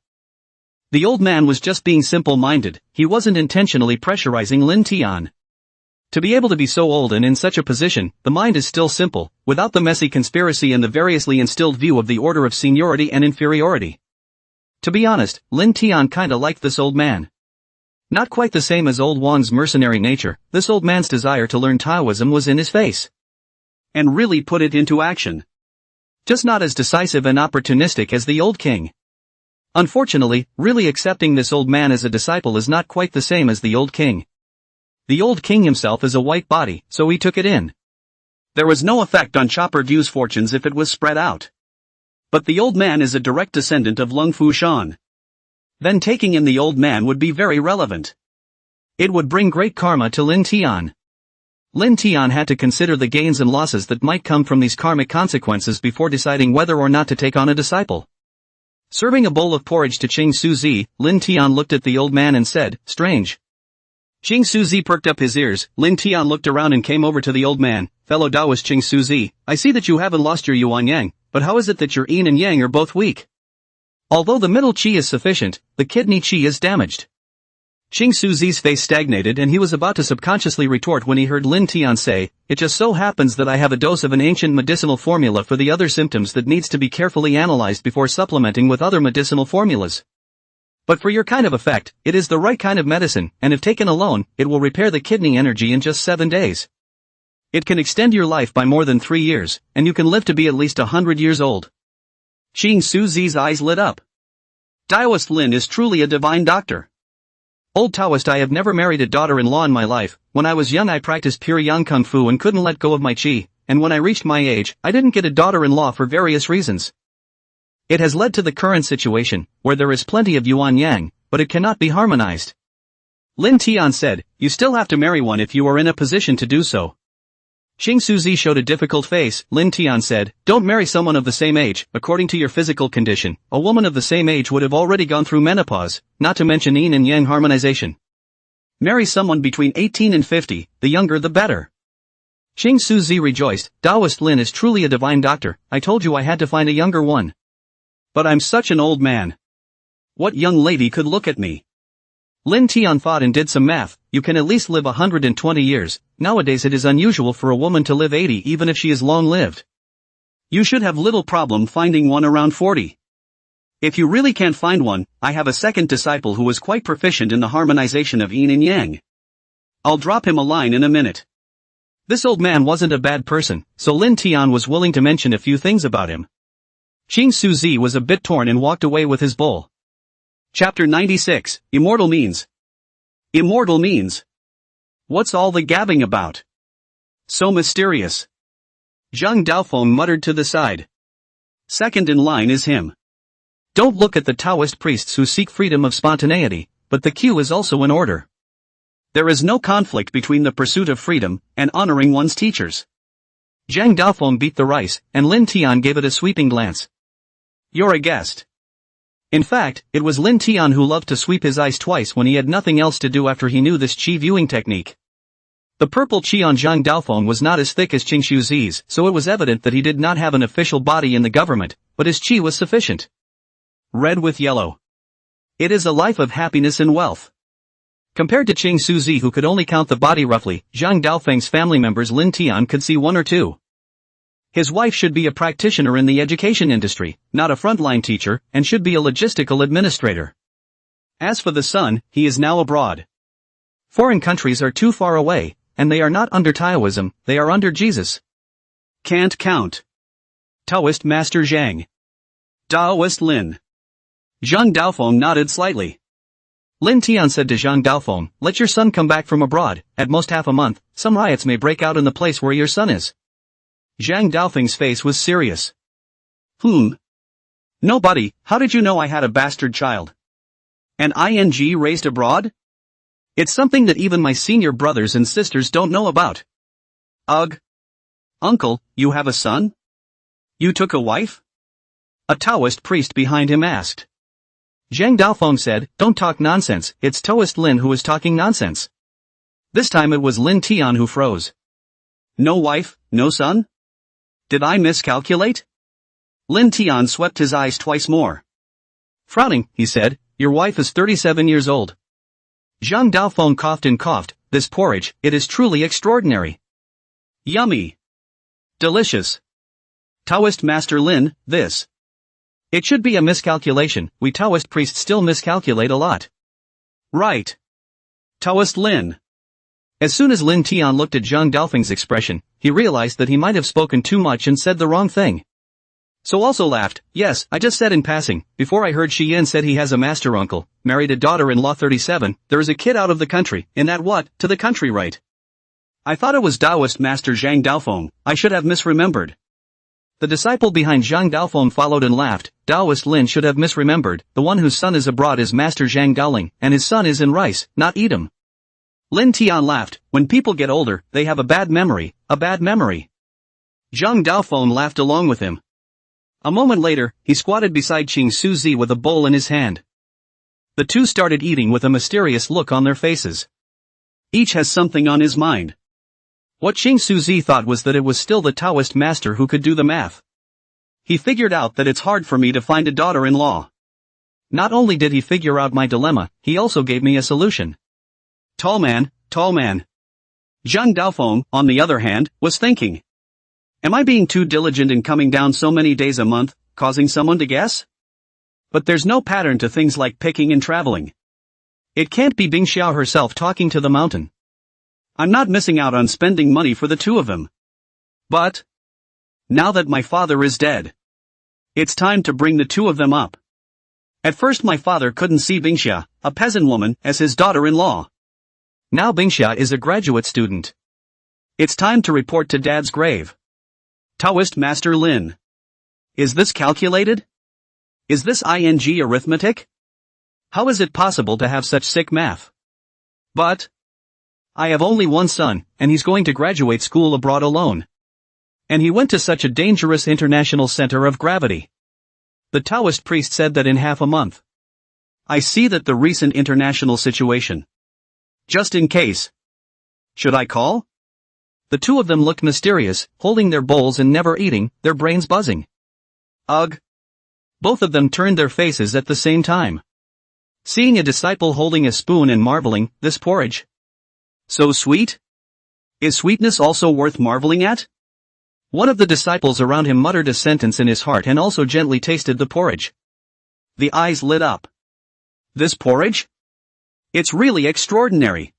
The old man was just being simple-minded, he wasn't intentionally pressurizing Lin Tian. To be able to be so old and in such a position, the mind is still simple, without the messy conspiracy and the variously instilled view of the order of seniority and inferiority. To be honest, Lin Tian kinda liked this old man. Not quite the same as old Wang's mercenary nature, this old man's desire to learn Taoism was in his face. And really put it into action. Just not as decisive and opportunistic as the old king. Unfortunately, really accepting this old man as a disciple is not quite the same as the old king. The old king himself is a white body, so he took it in. There was no effect on Chopper Du's fortunes if it was spread out. But the old man is a direct descendant of Lung Fu Shan. Then taking in the old man would be very relevant. It would bring great karma to Lin Tian. Lin Tian had to consider the gains and losses that might come from these karmic consequences before deciding whether or not to take on a disciple. Serving a bowl of porridge to Qing Suzi, Lin Tian looked at the old man and said, strange. Qing Suzi perked up his ears. Lin Tian looked around and came over to the old man. Fellow Taoist Qing Suzi, I see that you haven't lost your yuan yang, but how is it that your yin and yang are both weak? Although the middle qi is sufficient, the kidney qi is damaged. Qing Suzi's face stagnated and he was about to subconsciously retort when he heard Lin Tian say, it just so happens that I have a dose of an ancient medicinal formula for the other symptoms that needs to be carefully analyzed before supplementing with other medicinal formulas. But for your kind of effect, it is the right kind of medicine, and if taken alone, it will repair the kidney energy in just 7 days. It can extend your life by more than 3 years, and you can live to be at least 100 years old. Qing Suzi's eyes lit up. Taoist Lin is truly a divine doctor. Old Taoist, I have never married a daughter-in-law in my life. When I was young I practiced pure yang kung fu and couldn't let go of my qi, and when I reached my age, I didn't get a daughter-in-law for various reasons. It has led to the current situation, where there is plenty of yuan yang, but it cannot be harmonized. Lin Tian said, you still have to marry one if you are in a position to do so. Qing Suzi showed a difficult face. Lin Tian said, don't marry someone of the same age. According to your physical condition, a woman of the same age would have already gone through menopause, not to mention yin and yang harmonization. Marry someone between 18 and 50, the younger the better. Qing Suzi rejoiced, Taoist Lin is truly a divine doctor. I told you I had to find a younger one. But I'm such an old man. What young lady could look at me? Lin Tian thought and did some math. You can at least live 120 years. Nowadays it is unusual for a woman to live 80 even if she is long-lived. You should have little problem finding one around 40. If you really can't find one, I have a second disciple who is quite proficient in the harmonization of yin and yang. I'll drop him a line in a minute. This old man wasn't a bad person, so Lin Tian was willing to mention a few things about him. Qing Suzi was a bit torn and walked away with his bowl. Chapter 96, Immortal Means. Immortal means. What's all the gabbing about? So mysterious. Zhang Daofeng muttered to the side. Second in line is him. Don't look at the Taoist priests who seek freedom of spontaneity, but the queue is also in order. There is no conflict between the pursuit of freedom and honoring one's teachers. Zhang Daofeng beat the rice, and Lin Tian gave it a sweeping glance. You're a guest. In fact, it was Lin Tian who loved to sweep his eyes twice when he had nothing else to do after he knew this qi viewing technique. The purple qi on Zhang Daofeng was not as thick as Qing Shuzi's, so it was evident that he did not have an official body in the government, but his qi was sufficient. Red with yellow. It is a life of happiness and wealth. Compared to Qing Suzi, who could only count the body roughly, Zhang Daofeng's family members Lin Tian could see one or two. His wife should be a practitioner in the education industry, not a frontline teacher, and should be a logistical administrator. As for the son, he is now abroad. Foreign countries are too far away, and they are not under Taoism, they are under Jesus. Can't count. Taoist Master Zhang. Taoist Lin. Zhang Daofeng nodded slightly. Lin Tian said to Zhang Daofeng, let your son come back from abroad, at most half a month, some riots may break out in the place where your son is. Zhang Daofeng's face was serious. Nobody, how did you know I had a bastard child? An ing raised abroad? It's something that even my senior brothers and sisters don't know about. Ugh. Uncle, you have a son? You took a wife? A Taoist priest behind him asked. Zhang Daofeng said, don't talk nonsense, it's Taoist Lin who is talking nonsense. This time it was Lin Tian who froze. No wife, no son? Did I miscalculate? Lin Tian swept his eyes twice more. Frowning, he said, your wife is 37 years old. Zhang Daofeng coughed and coughed, this porridge, it is truly extraordinary. Yummy. Delicious. Taoist Master Lin, this. It should be a miscalculation, we Taoist priests still miscalculate a lot. Right. Taoist Lin. As soon as Lin Tian looked at Zhang Daofeng's expression, he realized that he might have spoken too much and said the wrong thing. So also laughed, yes, I just said in passing, before I heard Shi Yin said he has a master uncle, married a daughter-in-law 37, there is a kid out of the country, in that what, to the country right. I thought it was Taoist Master Zhang Daofeng, I should have misremembered. The disciple behind Zhang Daofeng followed and laughed, Taoist Lin should have misremembered, the one whose son is abroad is Master Zhang Daoling, and his son is in rice, not Edom. Lin Tian laughed, when people get older, they have a bad memory, a bad memory. Zhang Daofeng laughed along with him. A moment later, he squatted beside Qing Suzi with a bowl in his hand. The two started eating with a mysterious look on their faces. Each has something on his mind. What Qing Suzi thought was that it was still the Taoist master who could do the math. He figured out that it's hard for me to find a daughter-in-law. Not only did he figure out my dilemma, he also gave me a solution. Tall man, tall man. Zhang Daofeng, on the other hand, was thinking. Am I being too diligent in coming down so many days a month, causing someone to guess? But there's no pattern to things like picking and traveling. It can't be Bing Xiao herself talking to the mountain. I'm not missing out on spending money for the two of them. But now that my father is dead, it's time to bring the two of them up. At first my father couldn't see Bingxia, a peasant woman, as his daughter-in-law. Now Bingxia is a graduate student. It's time to report to Dad's grave. Taoist Master Lin. Is this calculated? Is this ing arithmetic? How is it possible to have such sick math? But I have only one son, and he's going to graduate school abroad alone. And he went to such a dangerous international center of gravity. The Taoist priest said that in half a month. I see that the recent international situation. Just in case. Should I call? The two of them looked mysterious, holding their bowls and never eating, their brains buzzing. Ugh. Both of them turned their faces at the same time. Seeing a disciple holding a spoon and marveling, this porridge. So sweet? Is sweetness also worth marveling at? One of the disciples around him muttered a sentence in his heart and also gently tasted the porridge. The eyes lit up. This porridge? It's really extraordinary.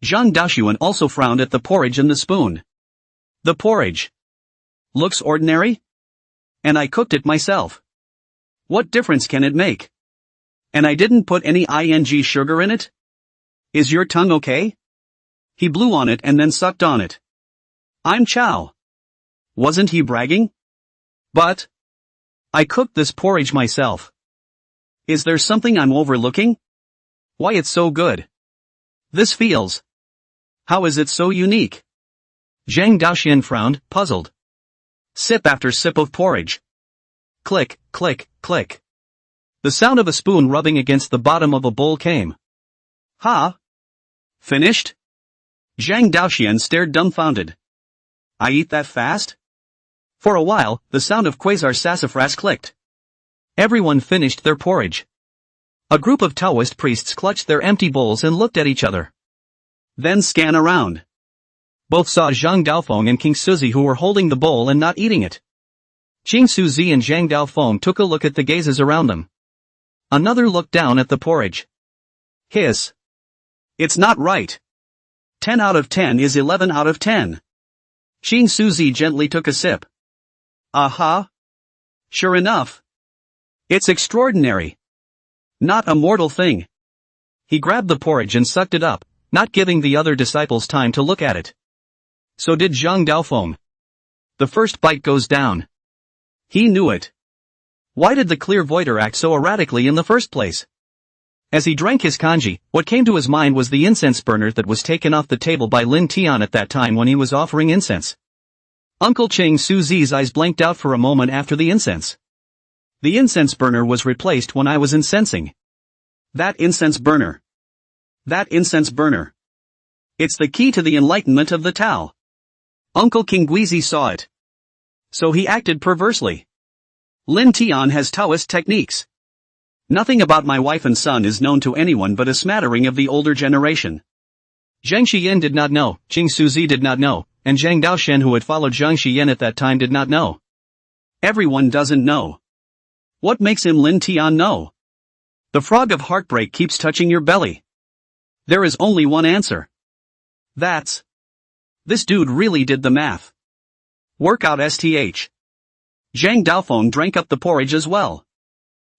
Zhang Daoxuan also frowned at the porridge and the spoon. The porridge looks ordinary? And I cooked it myself. What difference can it make? And I didn't put any sugar in it? Is your tongue okay? He blew on it and then sucked on it. I'm Chow. Wasn't he bragging? But I cooked this porridge myself. Is there something I'm overlooking? Why it's so good? This feels. How is it so unique? Zhang Daoxian frowned, puzzled. Sip after sip of porridge. Click, click, click. The sound of a spoon rubbing against the bottom of a bowl came. Ha! Finished? Zhang Daoxian stared dumbfounded. I eat that fast? For a while, the sound of quasar sassafras clicked. Everyone finished their porridge. A group of Taoist priests clutched their empty bowls and looked at each other. Then scan around. Both saw Zhang Daofeng and King Suzi, who were holding the bowl and not eating it. Qing Suzi and Zhang Daofeng took a look at the gazes around them. Another looked down at the porridge. Hiss. It's not right. 10 out of 10 is 11 out of 10. Qing Suzi gently took a sip. Aha. Sure enough. It's extraordinary. Not a mortal thing. He grabbed the porridge and sucked it up, not giving the other disciples time to look at it. So did Zhang Daofeng. The first bite goes down. He knew it. Why did the clairvoyeur act so erratically in the first place? As he drank his kanji, what came to his mind was the incense burner that was taken off the table by Lin Tian at that time when he was offering incense. Uncle Qing Suzi's eyes blanked out for a moment after the incense. The incense burner was replaced when I was incensing. That incense burner. That incense burner. It's the key to the enlightenment of the Tao. Uncle King Guizi saw it. So he acted perversely. Lin Tian has Taoist techniques. Nothing about my wife and son is known to anyone but a smattering of the older generation. Zhang Xiyan did not know, Qing Suzi did not know, and Zhang Daoxian, who had followed Zhang Xiyan at that time, did not know. Everyone doesn't know. What makes him Lin Tian know? The frog of heartbreak keeps touching your belly. There is only one answer. That's. This dude really did the math. Workout STH. Zhang Daofeng drank up the porridge as well.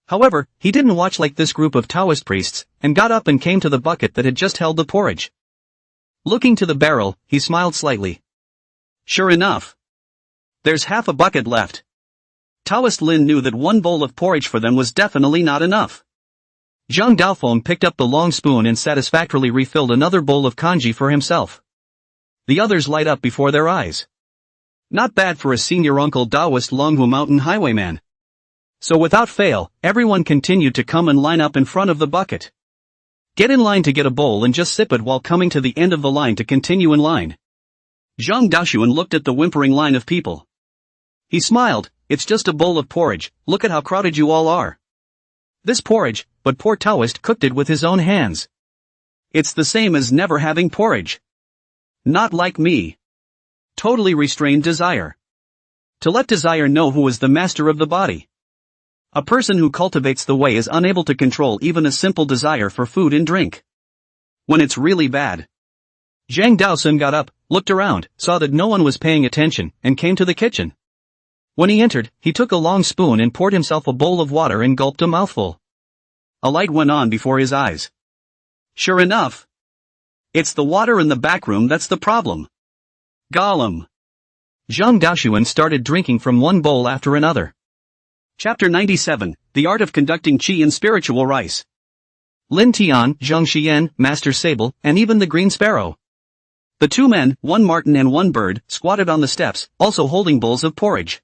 However, he didn't watch like this group of Taoist priests, and got up and came to the bucket that had just held the porridge. Looking to the barrel, he smiled slightly. Sure enough. There's half a bucket left. Taoist Lin knew that one bowl of porridge for them was definitely not enough. Zhang Daofeng picked up the long spoon and satisfactorily refilled another bowl of kanji for himself. The others light up before their eyes. Not bad for a senior uncle Taoist Longhu mountain highwayman. So without fail, everyone continued to come and line up in front of the bucket. Get in line to get a bowl and just sip it while coming to the end of the line to continue in line. Zhang Daoxuan looked at the whimpering line of people. He smiled. It's just a bowl of porridge, look at how crowded you all are. This porridge, but poor Taoist cooked it with his own hands. It's the same as never having porridge. Not like me. Totally restrained desire. To let desire know who is the master of the body. A person who cultivates the way is unable to control even a simple desire for food and drink. When it's really bad. Zhang Daoxuan got up, looked around, saw that no one was paying attention, and came to the kitchen. When he entered, he took a long spoon and poured himself a bowl of water and gulped a mouthful. A light went on before his eyes. Sure enough. It's the water in the back room that's the problem. Gollum. Zhang Daoxuan started drinking from one bowl after another. Chapter 97, The Art of Conducting Qi in Spiritual Rice. Lin Tian, Zhang Xiyan, Master Sable, and even the Green Sparrow. The two men, one martin and one bird, squatted on the steps, also holding bowls of porridge.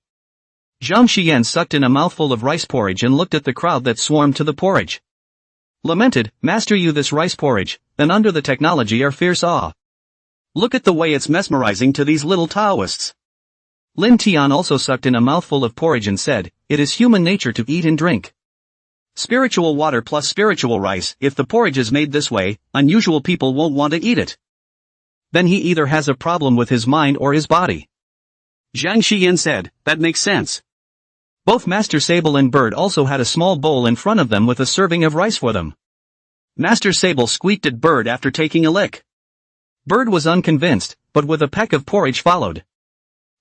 Zhang Xiyan sucked in a mouthful of rice porridge and looked at the crowd that swarmed to the porridge. Lamented, master you this rice porridge, then under the technology are fierce awe. Look at the way it's mesmerizing to these little Taoists. Lin Tian also sucked in a mouthful of porridge and said, it is human nature to eat and drink. Spiritual water plus spiritual rice, if the porridge is made this way, unusual people won't want to eat it. Then he either has a problem with his mind or his body. Zhang Xiyan said, that makes sense. Both Master Sable and Bird also had a small bowl in front of them with a serving of rice for them. Master Sable squeaked at Bird after taking a lick. Bird was unconvinced, but with a peck of porridge followed.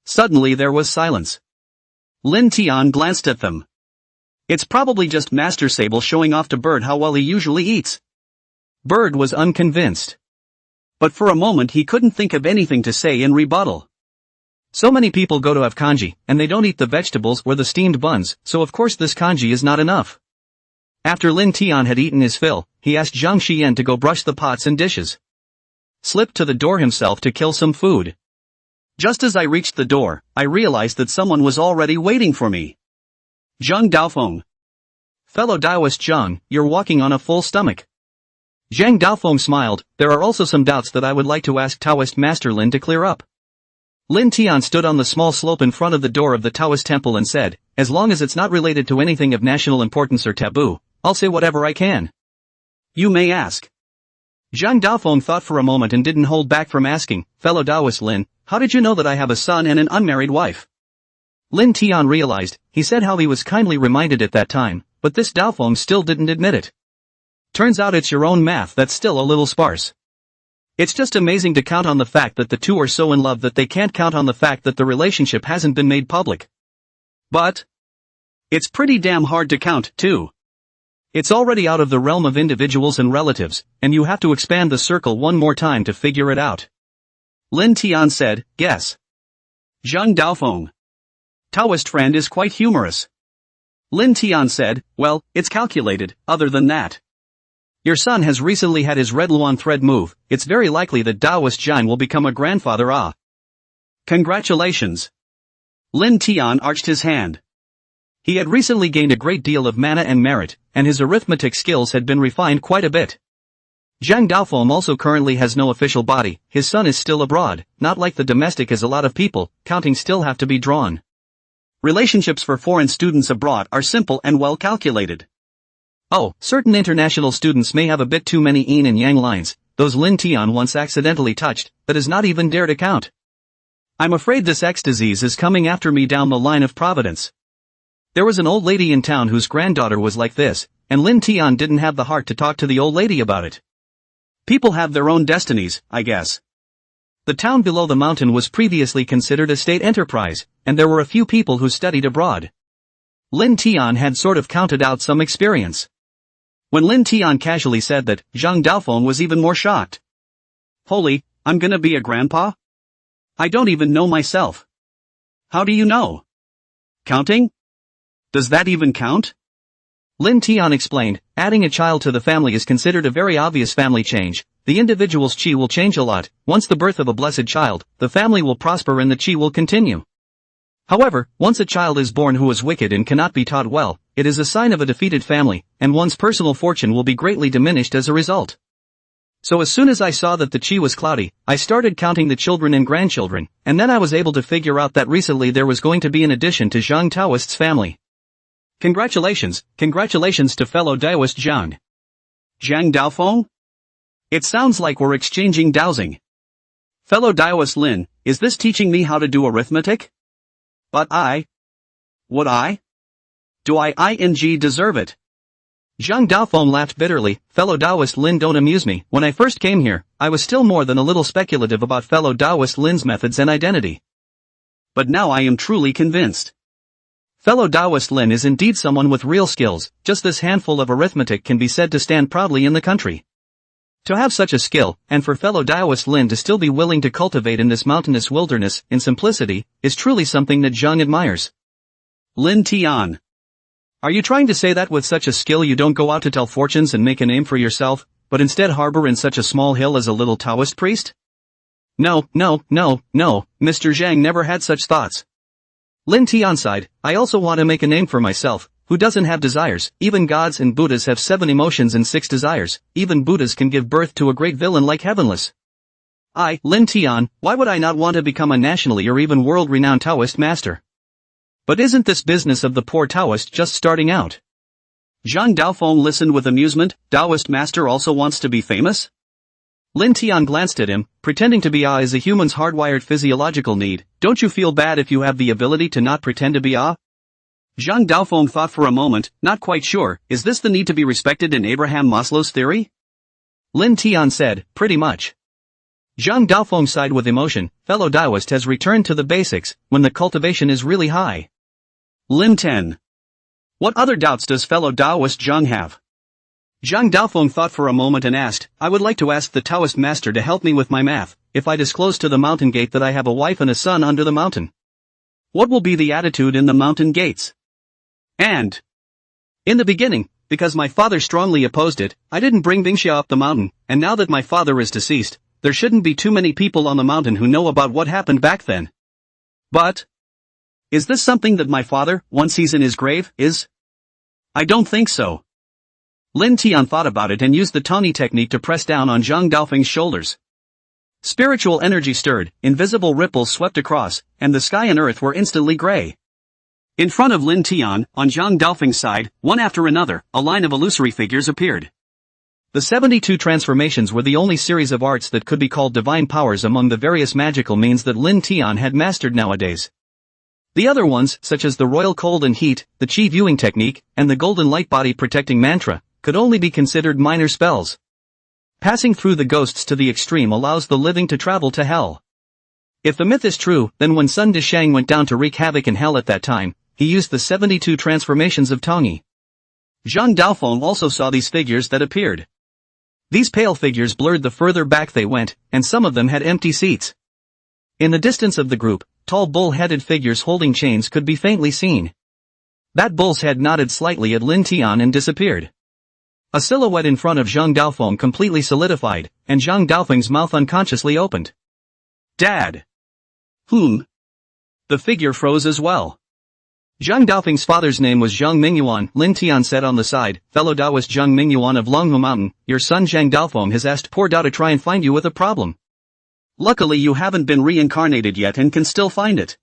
Suddenly there was silence. Lin Tian glanced at them. It's probably just Master Sable showing off to Bird how well he usually eats. Bird was unconvinced. But for a moment he couldn't think of anything to say in rebuttal. So many people go to have congee, and they don't eat the vegetables or the steamed buns, so of course this congee is not enough. After Lin Tian had eaten his fill, he asked Zhang Xian to go brush the pots and dishes. Slipped to the door himself to kill some food. Just as I reached the door, I realized that someone was already waiting for me. Zhang Daofeng. Fellow Taoist Zhang, you're walking on a full stomach. Zhang Daofeng smiled. There are also some doubts that I would like to ask Taoist Master Lin to clear up. Lin Tian stood on the small slope in front of the door of the Taoist temple and said, as long as it's not related to anything of national importance or taboo, I'll say whatever I can. You may ask. Zhang Daofeng thought for a moment and didn't hold back from asking, fellow Taoist Lin, how did you know that I have a son and an unmarried wife? Lin Tian realized, he said how he was kindly reminded at that time, but this Daofeng still didn't admit it. Turns out it's your own math that's still a little sparse. It's just amazing to count on the fact that the two are so in love that they can't count on the fact that the relationship hasn't been made public. But it's pretty damn hard to count, too. It's already out of the realm of individuals and relatives, and you have to expand the circle one more time to figure it out. Lin Tian said, guess. Zhang Daofeng. Taoist friend is quite humorous. Lin Tian said, well, it's calculated, other than that. Your son has recently had his red luan thread move, it's very likely that Taoist Zhang will become a grandfather. Congratulations. Lin Tian arched his hand. He had recently gained a great deal of mana and merit, and his arithmetic skills had been refined quite a bit. Zhang Daofeng also currently has no official body, his son is still abroad, not like the domestic as a lot of people, counting still have to be drawn. Relationships for foreign students abroad are simple and well calculated. Oh, certain international students may have a bit too many yin and yang lines, those Lin Tian once accidentally touched, but has not even dared to count. I'm afraid this X disease is coming after me down the line of providence. There was an old lady in town whose granddaughter was like this, and Lin Tian didn't have the heart to talk to the old lady about it. People have their own destinies, I guess. The town below the mountain was previously considered a state enterprise, and there were a few people who studied abroad. Lin Tian had sort of counted out some experience. When Lin Tian casually said that, Zhang Daofeng was even more shocked. Holy, I'm gonna be a grandpa? I don't even know myself. How do you know? Counting? Does that even count? Lin Tian explained, adding a child to the family is considered a very obvious family change. The individual's chi will change a lot. Once the birth of a blessed child, the family will prosper and the chi will continue. However, once a child is born who is wicked and cannot be taught well, it is a sign of a defeated family, and one's personal fortune will be greatly diminished as a result. So as soon as I saw that the chi was cloudy, I started counting the children and grandchildren, and then I was able to figure out that recently there was going to be an addition to Zhang Taoist's family. Congratulations to fellow Taoist Zhang. Zhang Daofeng? It sounds like we're exchanging dowsing. Fellow Taoist Lin, is this teaching me how to do arithmetic? But would I? Do I deserve it? Zhang Daofeng laughed bitterly, fellow Taoist Lin don't amuse me. When I first came here, I was still more than a little speculative about fellow Taoist Lin's methods and identity. But now I am truly convinced. Fellow Taoist Lin is indeed someone with real skills, just this handful of arithmetic can be said to stand proudly in the country. To have such a skill, and for fellow Taoist Lin to still be willing to cultivate in this mountainous wilderness, in simplicity, is truly something that Zhang admires. Lin Tian. Are you trying to say that with such a skill you don't go out to tell fortunes and make a name for yourself, but instead harbor in such a small hill as a little Taoist priest? No, Mr. Zhang never had such thoughts. Lin Tian sighed, I also want to make a name for myself. Who doesn't have desires? Even gods and Buddhas have 7 emotions and 6 desires. Even Buddhas can give birth to a great villain like Heavenless. Lin Tian, why would I not want to become a nationally or even world-renowned Taoist master? But isn't this business of the poor Taoist just starting out? Zhang Daofeng listened with amusement. Taoist master also wants to be famous? Lin Tian glanced at him, pretending to be is a human's hardwired physiological need. Don't you feel bad if you have the ability to not pretend to be Zhang Daofeng thought for a moment, not quite sure, is this the need to be respected in Abraham Maslow's theory? Lin Tian said, pretty much. Zhang Daofeng sighed with emotion, fellow Taoist has returned to the basics, when the cultivation is really high. Lin 10. What other doubts does fellow Taoist Zhang have? Zhang Daofeng thought for a moment and asked, I would like to ask the Taoist master to help me with my math, if I disclose to the mountain gate that I have a wife and a son under the mountain. What will be the attitude in the mountain gates? And in the beginning, because my father strongly opposed it, I didn't bring Bingxia up the mountain, and now that my father is deceased, there shouldn't be too many people on the mountain who know about what happened back then. But is this something that my father, once he's in his grave, is? I don't think so. Lin Tian thought about it and used the Tawny technique to press down on Zhang Daofeng's shoulders. Spiritual energy stirred, invisible ripples swept across, and the sky and earth were instantly gray. In front of Lin Tian, on Zhang Daofeng's side, one after another, a line of illusory figures appeared. The 72 transformations were the only series of arts that could be called divine powers among the various magical means that Lin Tian had mastered nowadays. The other ones, such as the royal cold and heat, the chi viewing technique, and the golden light body protecting mantra, could only be considered minor spells. Passing through the ghosts to the extreme allows the living to travel to hell. If the myth is true, then when Sun Dishang went down to wreak havoc in hell at that time, he used the 72 transformations of Tongyi. Zhang Daofeng also saw these figures that appeared. These pale figures blurred the further back they went, and some of them had empty seats. In the distance of the group, tall bull-headed figures holding chains could be faintly seen. That bull's head nodded slightly at Lin Tian and disappeared. A silhouette in front of Zhang Daofeng completely solidified, and Zhang Daofeng's mouth unconsciously opened. Dad! The figure froze as well. Zhang Daofeng's father's name was Zhang Mingyuan, Lin Tian said on the side, fellow Taoist Zhang Mingyuan of Longhu Mountain, your son Zhang Daofeng has asked poor Dao to try and find you with a problem. Luckily you haven't been reincarnated yet and can still find it.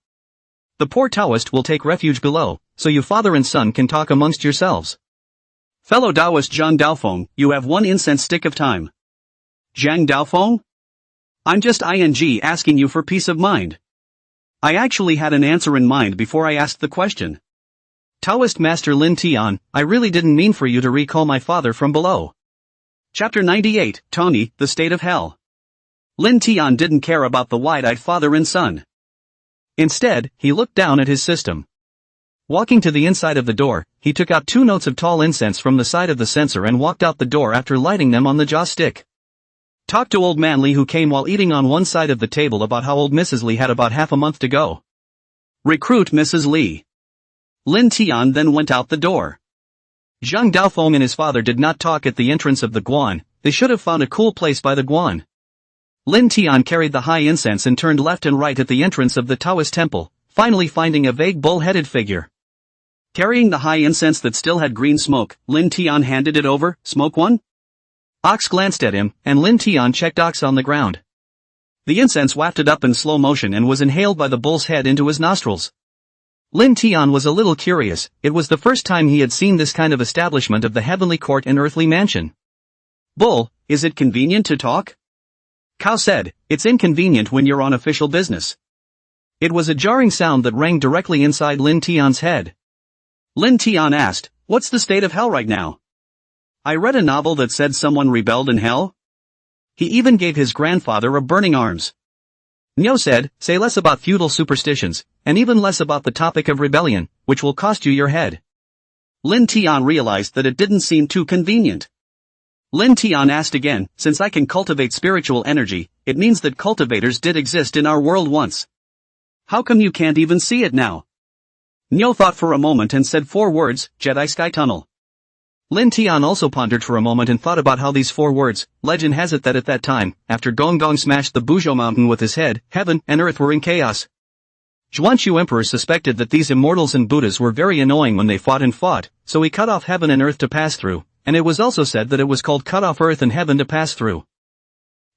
The poor Taoist will take refuge below, so you father and son can talk amongst yourselves. Fellow Taoist Zhang Daofeng, you have one incense stick of time. Zhang Daofeng? I'm just asking you for peace of mind. I actually had an answer in mind before I asked the question. Taoist Master Lin Tian, I really didn't mean for you to recall my father from below. Chapter 98, Tony, the State of Hell. Lin Tian didn't care about the wide-eyed father and son. Instead, he looked down at his system. Walking to the inside of the door, he took out 2 notes of tall incense from the side of the censer and walked out the door after lighting them on the jaw stick. Talked to old man Lee who came while eating on one side of the table about how old Mrs. Lee had about half a month to go. Recruit Mrs. Lee. Lin Tian then went out the door. Zhang Daofeng and his father did not talk at the entrance of the Guan, they should have found a cool place by the Guan. Lin Tian carried the high incense and turned left and right at the entrance of the Taoist temple, finally finding a vague bull-headed figure. Carrying the high incense that still had green smoke, Lin Tian handed it over, smoke one? Ox glanced at him, and Lin Tian checked Ox on the ground. The incense wafted up in slow motion and was inhaled by the bull's head into his nostrils. Lin Tian was a little curious, it was the first time he had seen this kind of establishment of the heavenly court and earthly mansion. Bull, is it convenient to talk? Cao said, it's inconvenient when you're on official business. It was a jarring sound that rang directly inside Lin Tian's head. Lin Tian asked, what's the state of hell right now? I read a novel that said someone rebelled in hell. He even gave his grandfather a burning arms. Niu said, say less about feudal superstitions, and even less about the topic of rebellion, which will cost you your head. Lin Tian realized that it didn't seem too convenient. Lin Tian asked again, since I can cultivate spiritual energy, it means that cultivators did exist in our world once. How come you can't even see it now? Niu thought for a moment and said 4 words, Jedi Sky Tunnel. Lin Tian also pondered for a moment and thought about how these 4 words, legend has it that at that time, after Gong Gong smashed the Buzhou mountain with his head, heaven and earth were in chaos. Zhuanshu Emperor suspected that these immortals and Buddhas were very annoying when they fought, so he cut off heaven and earth to pass through, and it was also said that it was called cut off earth and heaven to pass through.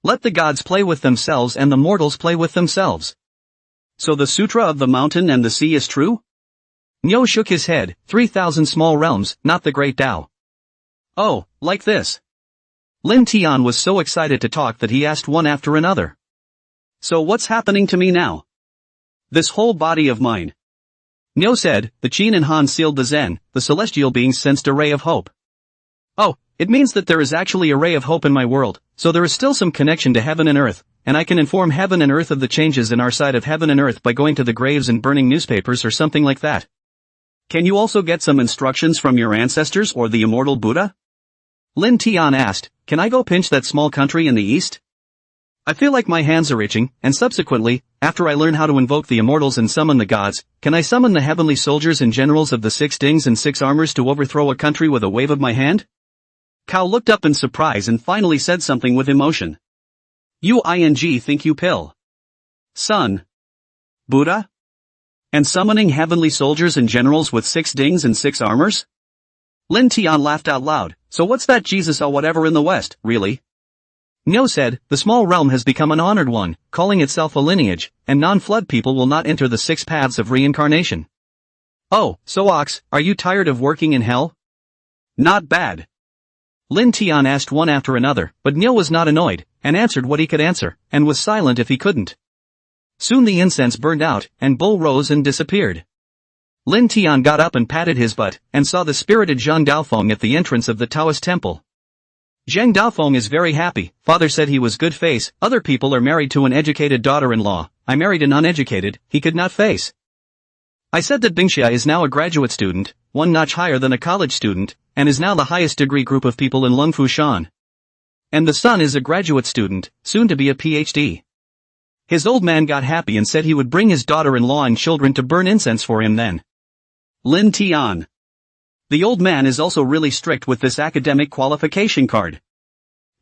Let the gods play with themselves and the mortals play with themselves. So the Sutra of the Mountain and the Sea is true? Niu shook his head, 3,000 small realms, not the great Tao. Oh, like this. Lin Tian was so excited to talk that he asked one after another. So what's happening to me now? This whole body of mine. Nyo said. The Qin and Han sealed the Zen. The celestial beings sensed a ray of hope. Oh, it means that there is actually a ray of hope in my world, so there is still some connection to heaven and earth, and I can inform heaven and earth of the changes in our side of heaven and earth by going to the graves and burning newspapers or something like that. Can you also get some instructions from your ancestors or the immortal Buddha? Lin Tian asked, can I go pinch that small country in the east? I feel like my hands are itching, and subsequently, after I learn how to invoke the immortals and summon the gods, can I summon the heavenly soldiers and generals of the 6 dings and 6 armors to overthrow a country with a wave of my hand? Cao looked up in surprise and finally said something with emotion. You think you pill. Son. Buddha? And summoning heavenly soldiers and generals with 6 dings and 6 armors? Lin Tian laughed out loud. So what's that Jesus or whatever in the West, really? Nyo said, the small realm has become an honored one, calling itself a lineage, and non-flood people will not enter the 6 paths of reincarnation. Oh, so Ox, are you tired of working in hell? Not bad. Lin Tian asked one after another, but Nyo was not annoyed, and answered what he could answer, and was silent if he couldn't. Soon the incense burned out, and Bull rose and disappeared. Lin Tian got up and patted his butt, and saw the spirited Zhang Daofeng at the entrance of the Taoist temple. Zhang Daofeng is very happy. Father said he was good face. Other people are married to an educated daughter-in-law. I married an uneducated, he could not face. I said that Bingxia is now a graduate student, 1 notch higher than a college student, and is now the highest degree group of people in Lungfu Shan. And the son is a graduate student, soon to be a PhD. His old man got happy and said he would bring his daughter-in-law and children to burn incense for him then. Lin Tian. The old man is also really strict with this academic qualification card.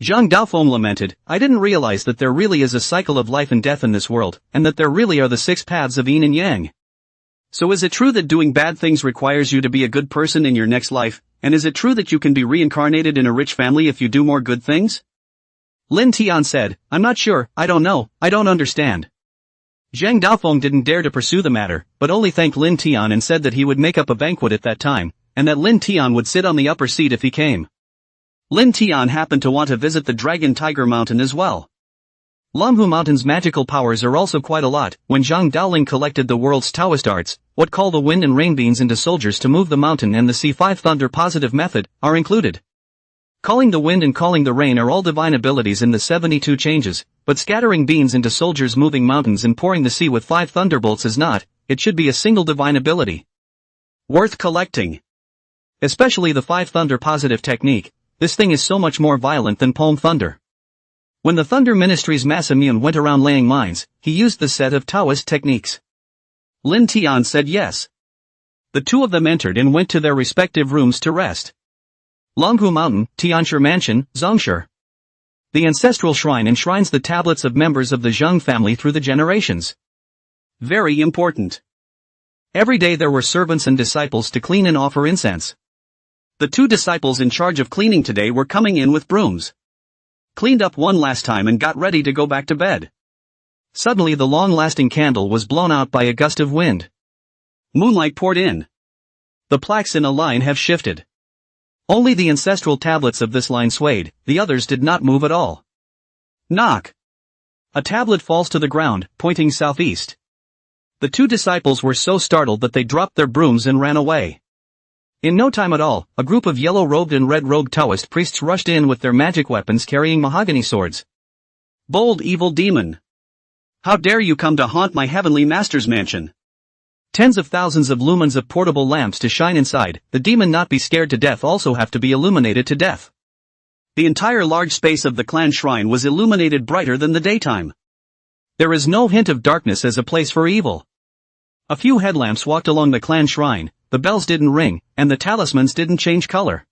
Zhang Daofeng lamented, I didn't realize that there really is a cycle of life and death in this world, and that there really are the 6 paths of yin and yang. So is it true that doing bad things requires you to be a good person in your next life, and is it true that you can be reincarnated in a rich family if you do more good things? Lin Tian said, I'm not sure, I don't know, I don't understand. Zhang Daofeng didn't dare to pursue the matter, but only thanked Lin Tian and said that he would make up a banquet at that time, and that Lin Tian would sit on the upper seat if he came. Lin Tian happened to want to visit the Dragon Tiger Mountain as well. Longhu Mountain's magical powers are also quite a lot. When Zhang Daoling collected the world's Taoist arts, what call the wind and rain beans into soldiers to move the mountain and the C5 thunder positive method, are included. Calling the wind and calling the rain are all divine abilities in the 72 changes, but scattering beans into soldiers moving mountains and pouring the sea with 5 thunderbolts is not, it should be a single divine ability. Worth collecting. Especially the 5 thunder positive technique, this thing is so much more violent than palm thunder. When the Thunder Ministry's Masamune went around laying mines, he used the set of Taoist techniques. Lin Tian said yes. The 2 of them entered and went to their respective rooms to rest. Longhu Mountain, Tianshi Mansion, Zhongshu. The ancestral shrine enshrines the tablets of members of the Zheng family through the generations. Very important. Every day there were servants and disciples to clean and offer incense. The 2 disciples in charge of cleaning today were coming in with brooms. Cleaned up one last time and got ready to go back to bed. Suddenly the long-lasting candle was blown out by a gust of wind. Moonlight poured in. The plaques in a line have shifted. Only the ancestral tablets of this line swayed, the others did not move at all. Knock. A tablet falls to the ground, pointing southeast. The 2 disciples were so startled that they dropped their brooms and ran away. In no time at all, a group of yellow-robed and red-robed Taoist priests rushed in with their magic weapons carrying mahogany swords. Bold evil demon! How dare you come to haunt my heavenly master's mansion? Tens of thousands of lumens of portable lamps to shine inside, the demon not be scared to death also have to be illuminated to death. The entire large space of the clan shrine was illuminated brighter than the daytime. There is no hint of darkness as a place for evil. A few headlamps walked along the clan shrine, the bells didn't ring, and the talismans didn't change color.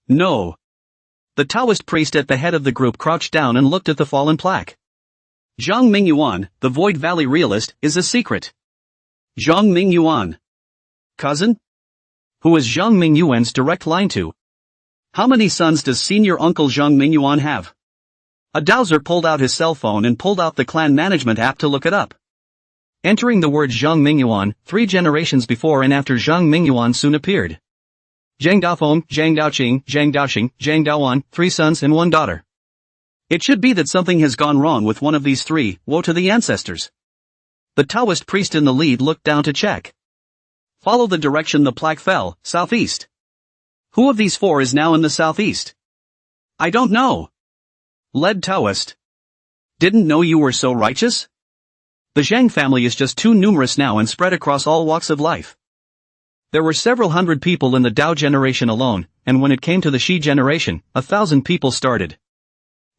No. The Taoist priest at the head of the group crouched down and looked at the fallen plaque. Zhang Mingyuan, the Void Valley realist, is a secret. Zhang Mingyuan. Cousin? Who is Zhang Mingyuan's direct line to? How many sons does senior uncle Zhang Mingyuan have? A dowser pulled out his cell phone and pulled out the clan management app to look it up. Entering the word Zhang Mingyuan, 3 generations before and after Zhang Mingyuan soon appeared. Zhang Daofeng, Zhang Daoqing, Zhang Daoxing, Zhang Daowan, 3 sons and 1 daughter. It should be that something has gone wrong with one of these 3, woe to the ancestors. The Taoist priest in the lead looked down to check. Follow the direction the plaque fell, southeast. Who of these four is now in the southeast? I don't know. Led Taoist. Didn't know you were so righteous? The Zhang family is just too numerous now and spread across all walks of life. There were several hundred people in the Dao generation alone, and when it came to the Shi generation, 1,000 people started.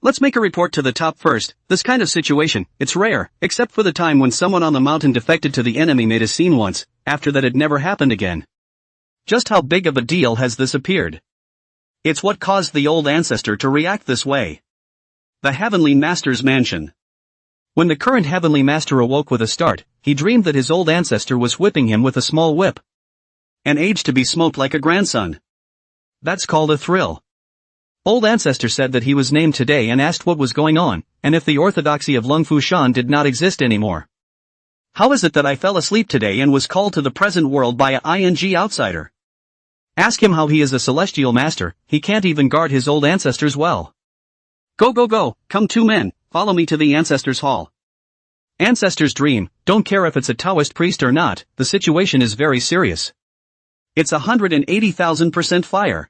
Let's make a report to the top first. This kind of situation, it's rare, except for the time when someone on the mountain defected to the enemy made a scene once, after that it never happened again. Just how big of a deal has this appeared? It's what caused the old ancestor to react this way. The Heavenly Master's mansion. When the current Heavenly Master awoke with a start, he dreamed that his old ancestor was whipping him with a small whip. An age to be smoked like a grandson. That's called a thrill. Old ancestor said that he was named today and asked what was going on, and if the orthodoxy of Lung Fushan did not exist anymore. How is it that I fell asleep today and was called to the present world by a ING outsider? Ask him how he is a celestial master, he can't even guard his old ancestors well. Go go go, come 2 men, follow me to the ancestors' hall. Ancestors dream, don't care if it's a Taoist priest or not, the situation is very serious. It's 180,000% fire.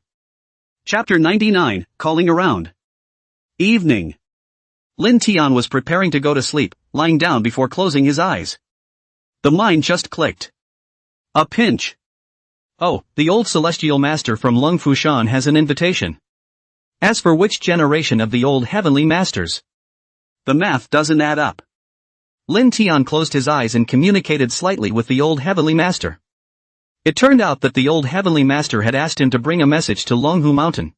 Chapter 99, Calling Around. Evening. Lin Tian was preparing to go to sleep, lying down before closing his eyes. The mind just clicked. A pinch. Oh, the old celestial master from Lung Fushan has an invitation. As for which generation of the old heavenly masters? The math doesn't add up. Lin Tian closed his eyes and communicated slightly with the old heavenly master. It turned out that the old heavenly master had asked him to bring a message to Longhu Mountain.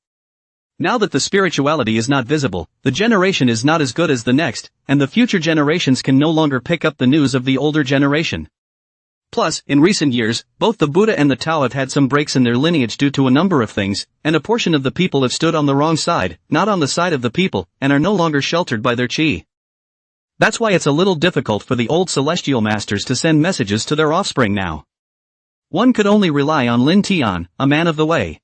Now that the spirituality is not visible, the generation is not as good as the next, and the future generations can no longer pick up the news of the older generation. Plus, in recent years, both the Buddha and the Tao have had some breaks in their lineage due to a number of things, and a portion of the people have stood on the wrong side, not on the side of the people, and are no longer sheltered by their qi. That's why it's a little difficult for the old celestial masters to send messages to their offspring now. One could only rely on Lin Tian, a man of the way.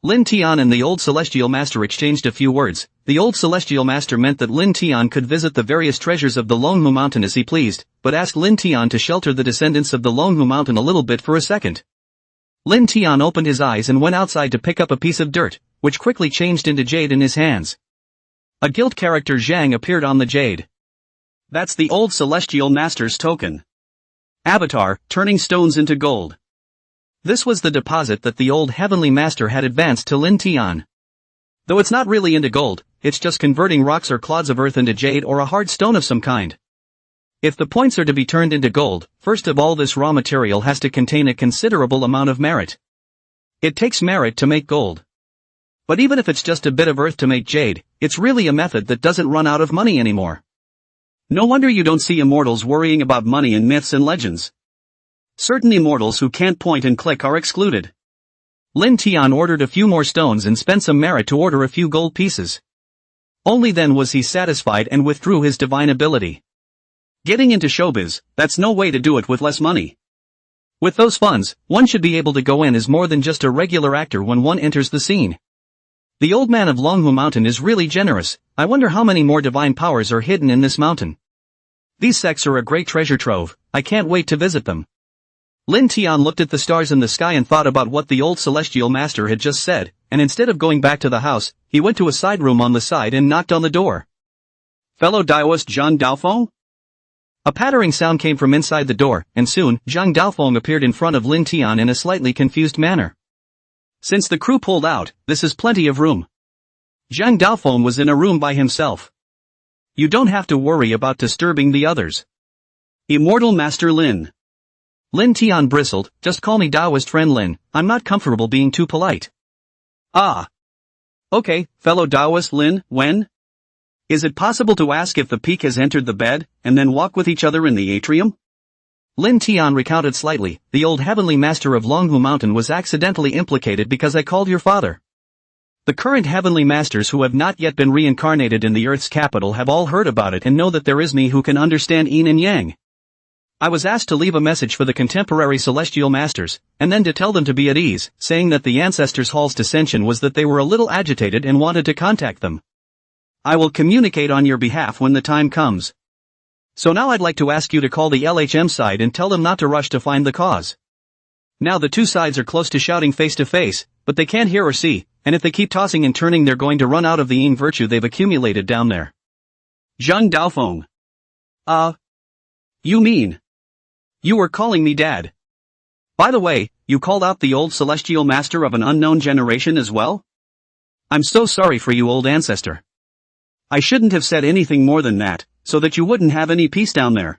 Lin Tian and the old celestial master exchanged a few words. The old celestial master meant that Lin Tian could visit the various treasures of the Longhu Mountain as he pleased, but asked Lin Tian to shelter the descendants of the Longhu Mountain a little bit for a second. Lin Tian opened his eyes and went outside to pick up a piece of dirt, which quickly changed into jade in his hands. A guild character Zhang appeared on the jade. That's the old celestial master's token. Avatar, turning stones into gold. This was the deposit that the old heavenly master had advanced to Lin Tian. Though it's not really into gold, it's just converting rocks or clods of earth into jade or a hard stone of some kind. If the points are to be turned into gold, first of all this raw material has to contain a considerable amount of merit. It takes merit to make gold. But even if it's just a bit of earth to make jade, it's really a method that doesn't run out of money anymore. No wonder you don't see immortals worrying about money in myths and legends. Certain immortals who can't point and click are excluded. Lin Tian ordered a few more stones and spent some merit to order a few gold pieces. Only then was he satisfied and withdrew his divine ability. Getting into showbiz, that's no way to do it with less money. With those funds, one should be able to go in as more than just a regular actor when one enters the scene. The old man of Longhu Mountain is really generous. I wonder how many more divine powers are hidden in this mountain. These sects are a great treasure trove, I can't wait to visit them. Lin Tian looked at the stars in the sky and thought about what the old celestial master had just said, and instead of going back to the house, he went to a side room on the side and knocked on the door. Fellow Taoist Zhang Daofeng? A pattering sound came from inside the door, and soon, Zhang Daofeng appeared in front of Lin Tian in a slightly confused manner. Since the crew pulled out, this is plenty of room. Zhang Daofeng was in a room by himself. You don't have to worry about disturbing the others. Immortal Master Lin. Lin Tian bristled, just call me Taoist friend Lin, I'm not comfortable being too polite. Ah. Okay, fellow Taoist Lin, when? Is it possible to ask if the peak has entered the bed, and then walk with each other in the atrium? Lin Tian recounted slightly, the old heavenly master of Longhu Mountain was accidentally implicated because I called your father. The current heavenly masters who have not yet been reincarnated in the Earth's capital have all heard about it and know that there is me who can understand yin and yang. I was asked to leave a message for the contemporary celestial masters, and then to tell them to be at ease, saying that the ancestors' hall's dissension was that they were a little agitated and wanted to contact them. I will communicate on your behalf when the time comes. So now I'd like to ask you to call the LHM side and tell them not to rush to find the cause. Now the two sides are close to shouting face to face, but they can't hear or see, and if they keep tossing and turning they're going to run out of the yin virtue they've accumulated down there. Zhang Daofeng. You mean? You were calling me dad. By the way, you called out the old celestial master of an unknown generation as well? I'm so sorry for you, old ancestor. I shouldn't have said anything more than that, so that you wouldn't have any peace down there.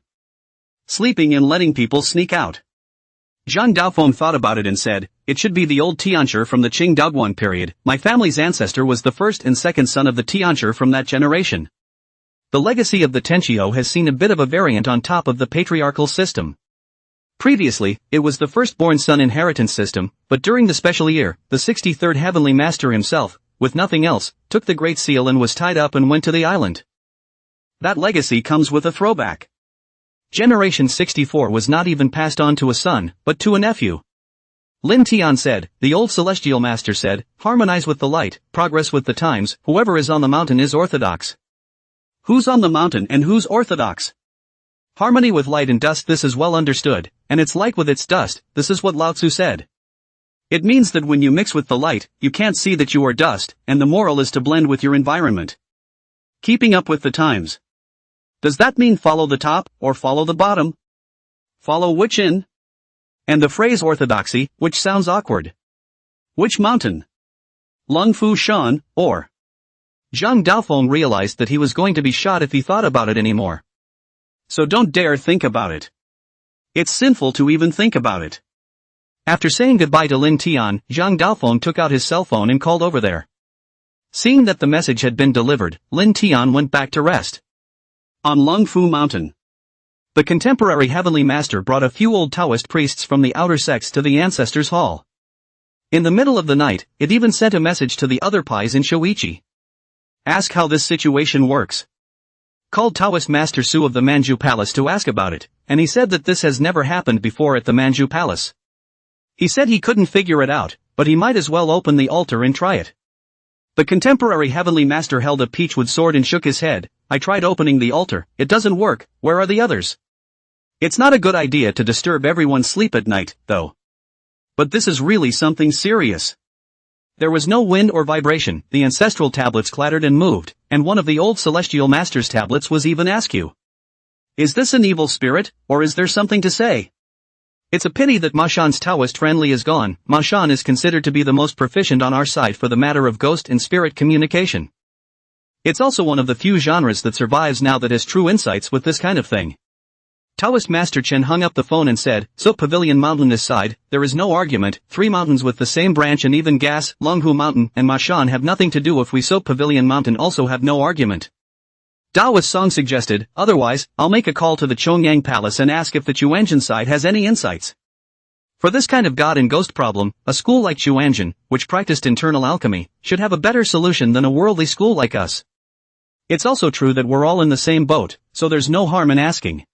Sleeping and letting people sneak out. Zhang Daofeng thought about it and said, it should be the old Tianshi from the Qing Daoguan period. My family's ancestor was the first and second son of the Tianshi from that generation. The legacy of the Tenshio has seen a bit of a variant on top of the patriarchal system. Previously, it was the firstborn son inheritance system, but during the special year, the 63rd Heavenly Master himself, with nothing else, took the Great Seal and was tied up and went to the island. That legacy comes with a throwback. Generation 64 was not even passed on to a son, but to a nephew. Lin Tian said, the old celestial master said, harmonize with the light, progress with the times, whoever is on the mountain is orthodox. Who's on the mountain and who's orthodox? Harmony with light and dust, this is well understood, and it's light with its dust, this is what Lao Tzu said. It means that when you mix with the light, you can't see that you are dust, and the moral is to blend with your environment. Keeping up with the times. Does that mean follow the top, or follow the bottom? Follow which in? And the phrase orthodoxy, which sounds awkward. Which mountain? Lung Fu Shan, or? Zhang Daofeng realized that he was going to be shot if he thought about it anymore. So don't dare think about it. It's sinful to even think about it. After saying goodbye to Lin Tian, Zhang Daofeng took out his cell phone and called over there. Seeing that the message had been delivered, Lin Tian went back to rest. On Lung Fu Mountain. The contemporary Heavenly Master brought a few old Taoist priests from the outer sects to the Ancestors' Hall. In the middle of the night, it even sent a message to the other pies in Shoichi. Ask how this situation works. Called Taoist Master Su of the Manju Palace to ask about it, and he said that this has never happened before at the Manju Palace. He said he couldn't figure it out, but he might as well open the altar and try it. The contemporary Heavenly Master held a peachwood sword and shook his head. I tried opening the altar, it doesn't work, where are the others? It's not a good idea to disturb everyone's sleep at night, though. But this is really something serious. There was no wind or vibration, the ancestral tablets clattered and moved, and one of the old celestial master's tablets was even askew. Is this an evil spirit, or is there something to say? It's a pity that Ma Shan's Taoist friendly is gone. Ma Shan is considered to be the most proficient on our side for the matter of ghost and spirit communication. It's also one of the few genres that survives now that has true insights with this kind of thing. Taoist Master Chen hung up the phone and said, so Pavilion Mountain this side, there is no argument, 3 mountains with the same branch and even gas, Longhu Mountain and Ma Shan have nothing to do if we so Pavilion Mountain also have no argument. Daoist Song suggested, otherwise, I'll make a call to the Chongyang Palace and ask if the Chuanjin side has any insights. For this kind of god and ghost problem, a school like Chuanjin, which practiced internal alchemy, should have a better solution than a worldly school like us. It's also true that we're all in the same boat, so there's no harm in asking.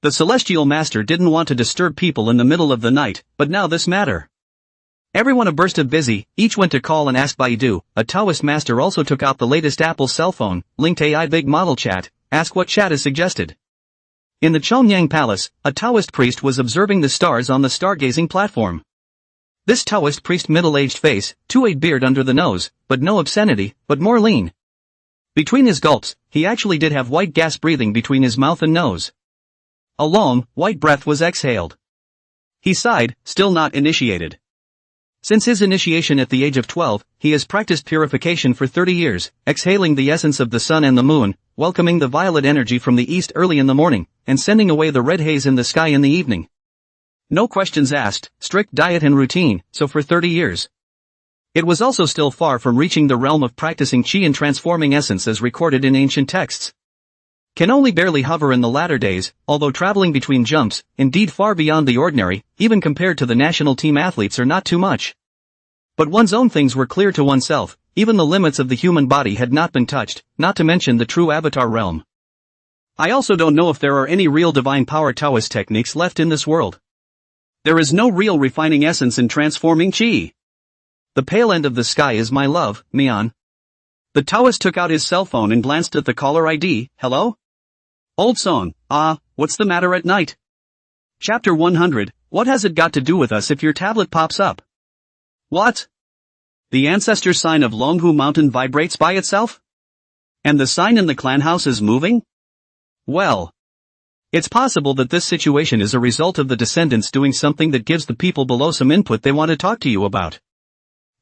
The celestial master didn't want to disturb people in the middle of the night, but now this matter. Everyone a burst of busy, each went to call and ask Baidu. A Taoist master also took out the latest Apple cell phone, linked AI big model chat, ask what chat is suggested. In the Chongyang Palace, a Taoist priest was observing the stars on the stargazing platform. This Taoist priest middle-aged face, 2-8 beard under the nose, but no obscenity, but more lean. Between his gulps, he actually did have white gas breathing between his mouth and nose. A long, white breath was exhaled. He sighed, still not initiated. Since his initiation at the age of 12, he has practiced purification for 30 years, exhaling the essence of the sun and the moon, welcoming the violet energy from the east early in the morning, and sending away the red haze in the sky in the evening. No questions asked, strict diet and routine, so for 30 years. It was also still far from reaching the realm of practicing qi and transforming essence as recorded in ancient texts. Can only barely hover in the latter days, although traveling between jumps, indeed far beyond the ordinary, even compared to the national team athletes are not too much. But one's own things were clear to oneself, even the limits of the human body had not been touched, not to mention the true avatar realm. I also don't know if there are any real divine power Taoist techniques left in this world. There is no real refining essence in transforming qi. The pale end of the sky is my love, Mian. The Taoist took out his cell phone and glanced at the caller ID, hello? Old song, what's the matter at night? Chapter 100, What has it got to do with us if your tablet pops up? What? The ancestor sign of Longhu Mountain vibrates by itself? And the sign in the clan house is moving? Well, it's possible that this situation is a result of the descendants doing something that gives the people below some input they want to talk to you about.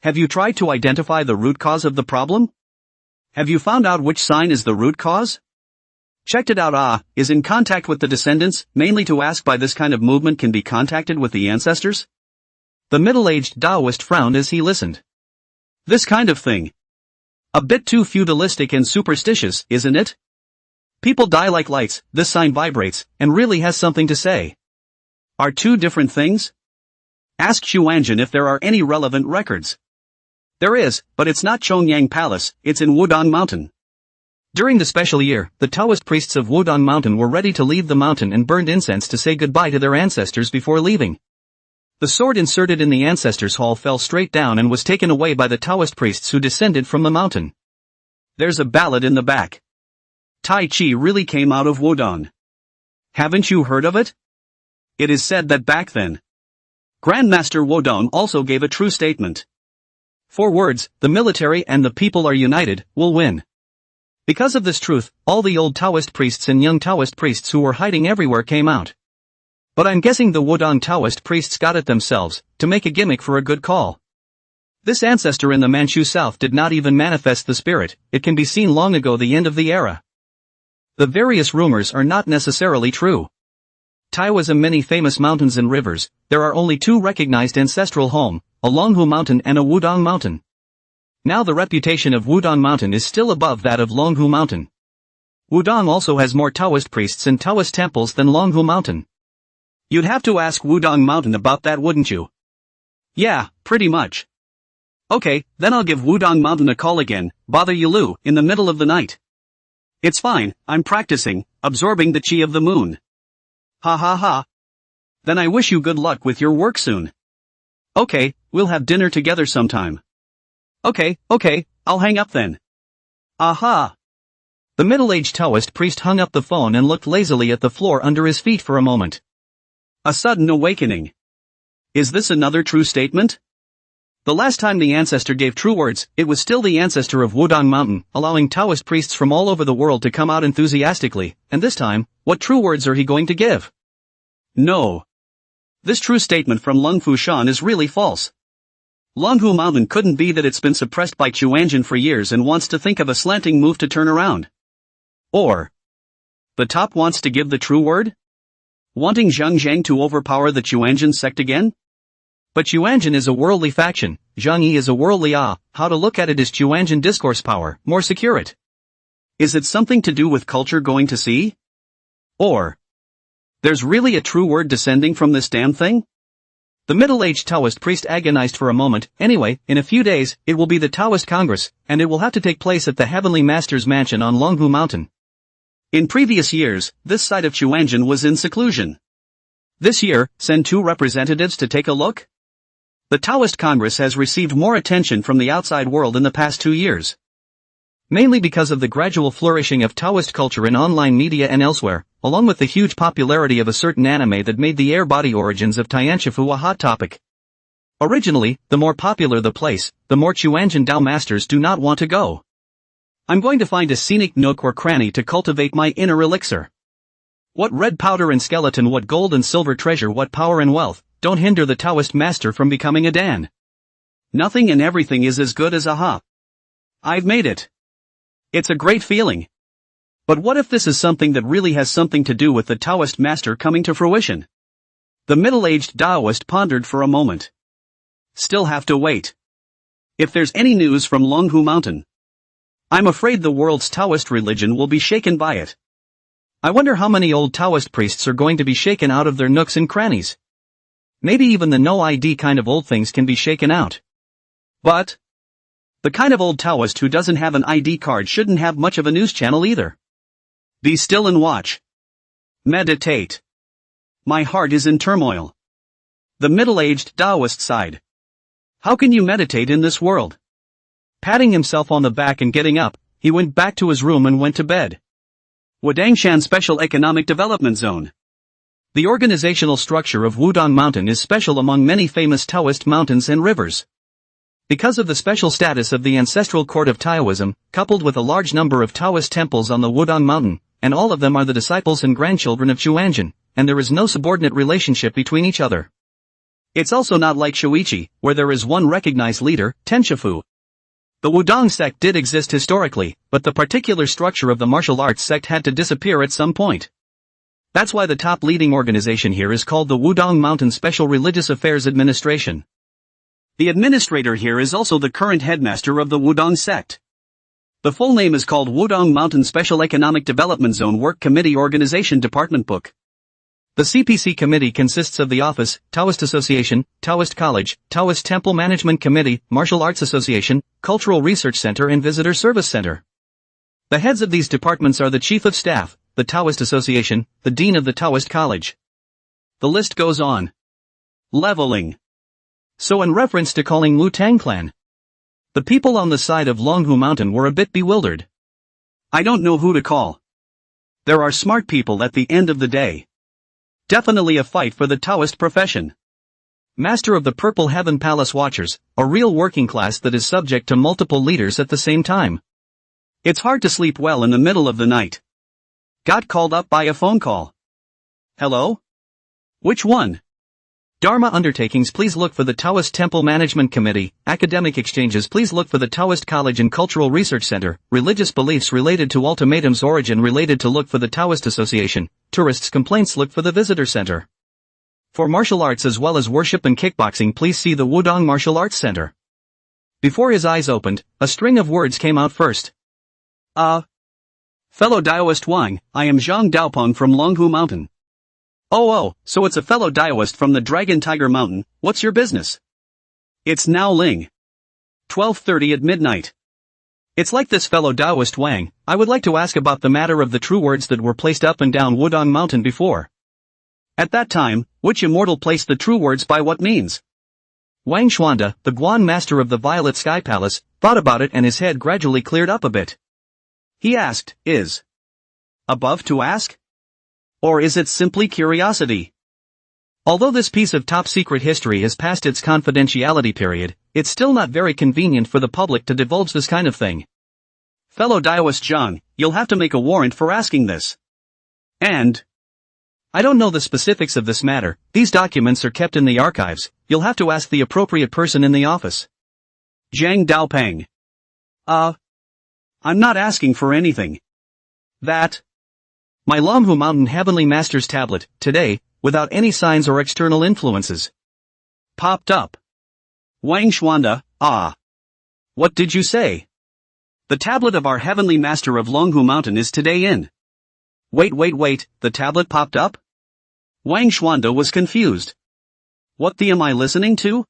Have you tried to identify the root cause of the problem? Have you found out which sign is the root cause? Checked it out. Is in contact with the descendants, mainly to ask by this kind of movement can be contacted with the ancestors? The middle-aged Taoist frowned as he listened. This kind of thing. A bit too feudalistic and superstitious, isn't it? People die like lights, this sign vibrates, and really has something to say. Are two different things? Ask Xuanjin if there are any relevant records. There is, but it's not Chongyang Palace, it's in Wudong Mountain. During the special year, the Taoist priests of Wudong Mountain were ready to leave the mountain and burned incense to say goodbye to their ancestors before leaving. The sword inserted in the ancestors' hall fell straight down and was taken away by the Taoist priests who descended from the mountain. There's a ballad in the back. Tai Chi really came out of Wudong. Haven't you heard of it? It is said that back then, Grandmaster Wudong also gave a true statement. 4 words, the military and the people are united, will win. Because of this truth, all the old Taoist priests and young Taoist priests who were hiding everywhere came out. But I'm guessing the Wudong Taoist priests got it themselves, to make a gimmick for a good call. This ancestor in the Manchu South did not even manifest the spirit, it can be seen long ago the end of the era. The various rumors are not necessarily true. Taoism many famous mountains and rivers, there are only 2 recognized ancestral home, a Longhu Mountain and a Wudong Mountain. Now the reputation of Wudong Mountain is still above that of Longhu Mountain. Wudong also has more Taoist priests and Taoist temples than Longhu Mountain. You'd have to ask Wudong Mountain about that, wouldn't you? Yeah, pretty much. Okay, then I'll give Wudong Mountain a call again, bother you Lu, in the middle of the night. It's fine, I'm practicing, absorbing the chi of the moon. Ha ha ha. Then I wish you good luck with your work soon. Okay, we'll have dinner together sometime. Okay, I'll hang up then. Aha! The middle-aged Taoist priest hung up the phone and looked lazily at the floor under his feet for a moment. A sudden awakening. Is this another true statement? The last time the ancestor gave true words, it was still the ancestor of Wudong Mountain, allowing Taoist priests from all over the world to come out enthusiastically, and this time, what true words are he going to give? No. This true statement from Lung Fushan is really false. Longhu Mountain couldn't be that it's been suppressed by Xuanjin for years and wants to think of a slanting move to turn around. Or, the top wants to give the true word? Wanting Zhang Zhang to overpower the Xuanjin sect again? But Xuanjin is a worldly faction, Zhang Yi is a worldly how to look at it is Xuanjin discourse power, more secure it. Is it something to do with culture going to sea? Or, there's really a true word descending from this damn thing? The middle-aged Taoist priest agonized for a moment. Anyway, in a few days, it will be the Taoist Congress, and it will have to take place at the Heavenly Master's mansion on Longhu Mountain. In previous years, this side of Xuanjin was in seclusion. This year, send 2 representatives to take a look? The Taoist Congress has received more attention from the outside world in the past 2 years. Mainly because of the gradual flourishing of Taoist culture in online media and elsewhere, along with the huge popularity of a certain anime that made the air-body origins of Tianshifu a hot topic. Originally, the more popular the place, the more Xuanjin Dao masters do not want to go. I'm going to find a scenic nook or cranny to cultivate my inner elixir. What red powder and skeleton, what gold and silver treasure, what power and wealth, don't hinder the Taoist master from becoming a Dan. Nothing and everything is as good as I've made it. It's a great feeling. But what if this is something that really has something to do with the Taoist master coming to fruition? The middle-aged Taoist pondered for a moment. Still have to wait. If there's any news from Longhu Mountain, I'm afraid the world's Taoist religion will be shaken by it. I wonder how many old Taoist priests are going to be shaken out of their nooks and crannies. Maybe even the no ID kind of old things can be shaken out. But the kind of old Taoist who doesn't have an ID card shouldn't have much of a news channel either. Be still and watch. Meditate. My heart is in turmoil. The middle-aged Taoist sighed. How can you meditate in this world? Patting himself on the back and getting up, he went back to his room and went to bed. Wadangshan Special Economic Development Zone. The organizational structure of Wudong Mountain is special among many famous Taoist mountains and rivers. Because of the special status of the ancestral court of Taoism, coupled with a large number of Taoist temples on the Wudong Mountain, and all of them are the disciples and grandchildren of Chuanjin, and there is no subordinate relationship between each other. It's also not like Shuichi, where there is one recognized leader, Tenshifu. The Wudong sect did exist historically, but the particular structure of the martial arts sect had to disappear at some point. That's why the top leading organization here is called the Wudong Mountain Special Religious Affairs Administration. The administrator here is also the current headmaster of the Wudong sect. The full name is called Wudong Mountain Special Economic Development Zone Work Committee Organization Department Book. The CPC committee consists of the office, Taoist Association, Taoist College, Taoist Temple Management Committee, Martial Arts Association, Cultural Research Center and Visitor Service Center. The heads of these departments are the Chief of Staff, the Taoist Association, the Dean of the Taoist College. The list goes on. Leveling. So in reference to calling Wu Tang Clan, the people on the side of Longhu Mountain were a bit bewildered. I don't know who to call. There are smart people at the end of the day. Definitely a fight for the Taoist profession. Master of the Purple Heaven Palace Watchers, a real working class that is subject to multiple leaders at the same time. It's hard to sleep well in the middle of the night. Got called up by a phone call. Hello? Which one? Dharma undertakings, please look for the Taoist Temple Management Committee. Academic exchanges, please look for the Taoist College and Cultural Research Center. Religious beliefs related to ultimatums, origin related to, look for the Taoist Association. Tourists complaints, look for the Visitor Center. For martial arts as well as worship and kickboxing, please see the Wudong Martial Arts Center. Before his eyes opened, a string of words came out first. Fellow Daoist Wang, I am Zhang Daopeng from Longhu Mountain. Oh, so it's a fellow Daoist from the Dragon Tiger Mountain. What's your business? It's now Ling. 12:30 at midnight. It's like this, fellow Daoist Wang, I would like to ask about the matter of the true words that were placed up and down Wudong Mountain before. At that time, which immortal placed the true words by what means? Wang Xuanda, the Guan master of the Violet Sky Palace, thought about it and his head gradually cleared up a bit. He asked, is above to ask? Or is it simply curiosity? Although this piece of top-secret history has passed its confidentiality period, it's still not very convenient for the public to divulge this kind of thing. Fellow Daoist Zhang, you'll have to make a warrant for asking this. And I don't know the specifics of this matter, these documents are kept in the archives, you'll have to ask the appropriate person in the office. Zhang Daopeng. I'm not asking for anything. That my Longhu Mountain Heavenly Master's tablet, today, without any signs or external influences, popped up. Wang Xuanda, what did you say? The tablet of our Heavenly Master of Longhu Mountain is today in. Wait, the tablet popped up? Wang Xuanda was confused. What the am I listening to?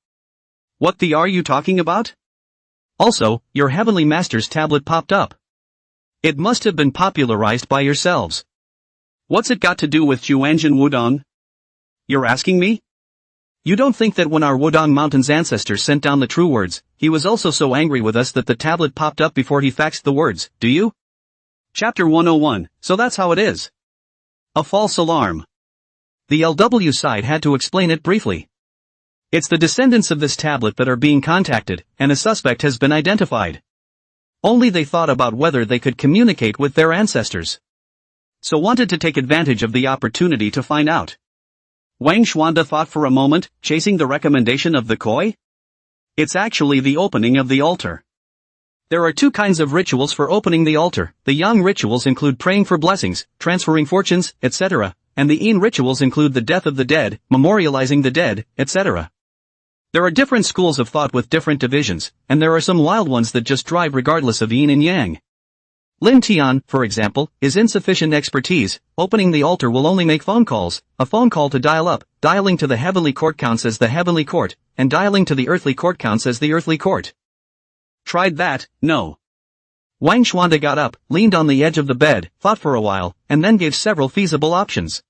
What the are you talking about? Also, your Heavenly Master's tablet popped up. It must have been popularized by yourselves. What's it got to do with Chuanjin Wudong? You're asking me? You don't think that when our Wudong Mountain's ancestors sent down the true words, he was also so angry with us that the tablet popped up before he faxed the words, do you? Chapter 101, so that's how it is. A false alarm. The LW side had to explain it briefly. It's the descendants of this tablet that are being contacted, and a suspect has been identified. Only they thought about whether they could communicate with their ancestors. So wanted to take advantage of the opportunity to find out. Wang Xuanda thought for a moment, chasing the recommendation of the koi? It's actually the opening of the altar. There are two kinds of rituals for opening the altar. The yang rituals include praying for blessings, transferring fortunes, etc., and the yin rituals include the death of the dead, memorializing the dead, etc. There are different schools of thought with different divisions, and there are some wild ones that just drive regardless of yin and yang. Lin Tian, for example, is insufficient expertise. Opening the altar will only make phone calls. A phone call to dial up, dialing to the heavenly court counts as the heavenly court, and dialing to the earthly court counts as the earthly court. Tried that, no. Wang Xuanda got up, leaned on the edge of the bed, thought for a while, and then gave several feasible options.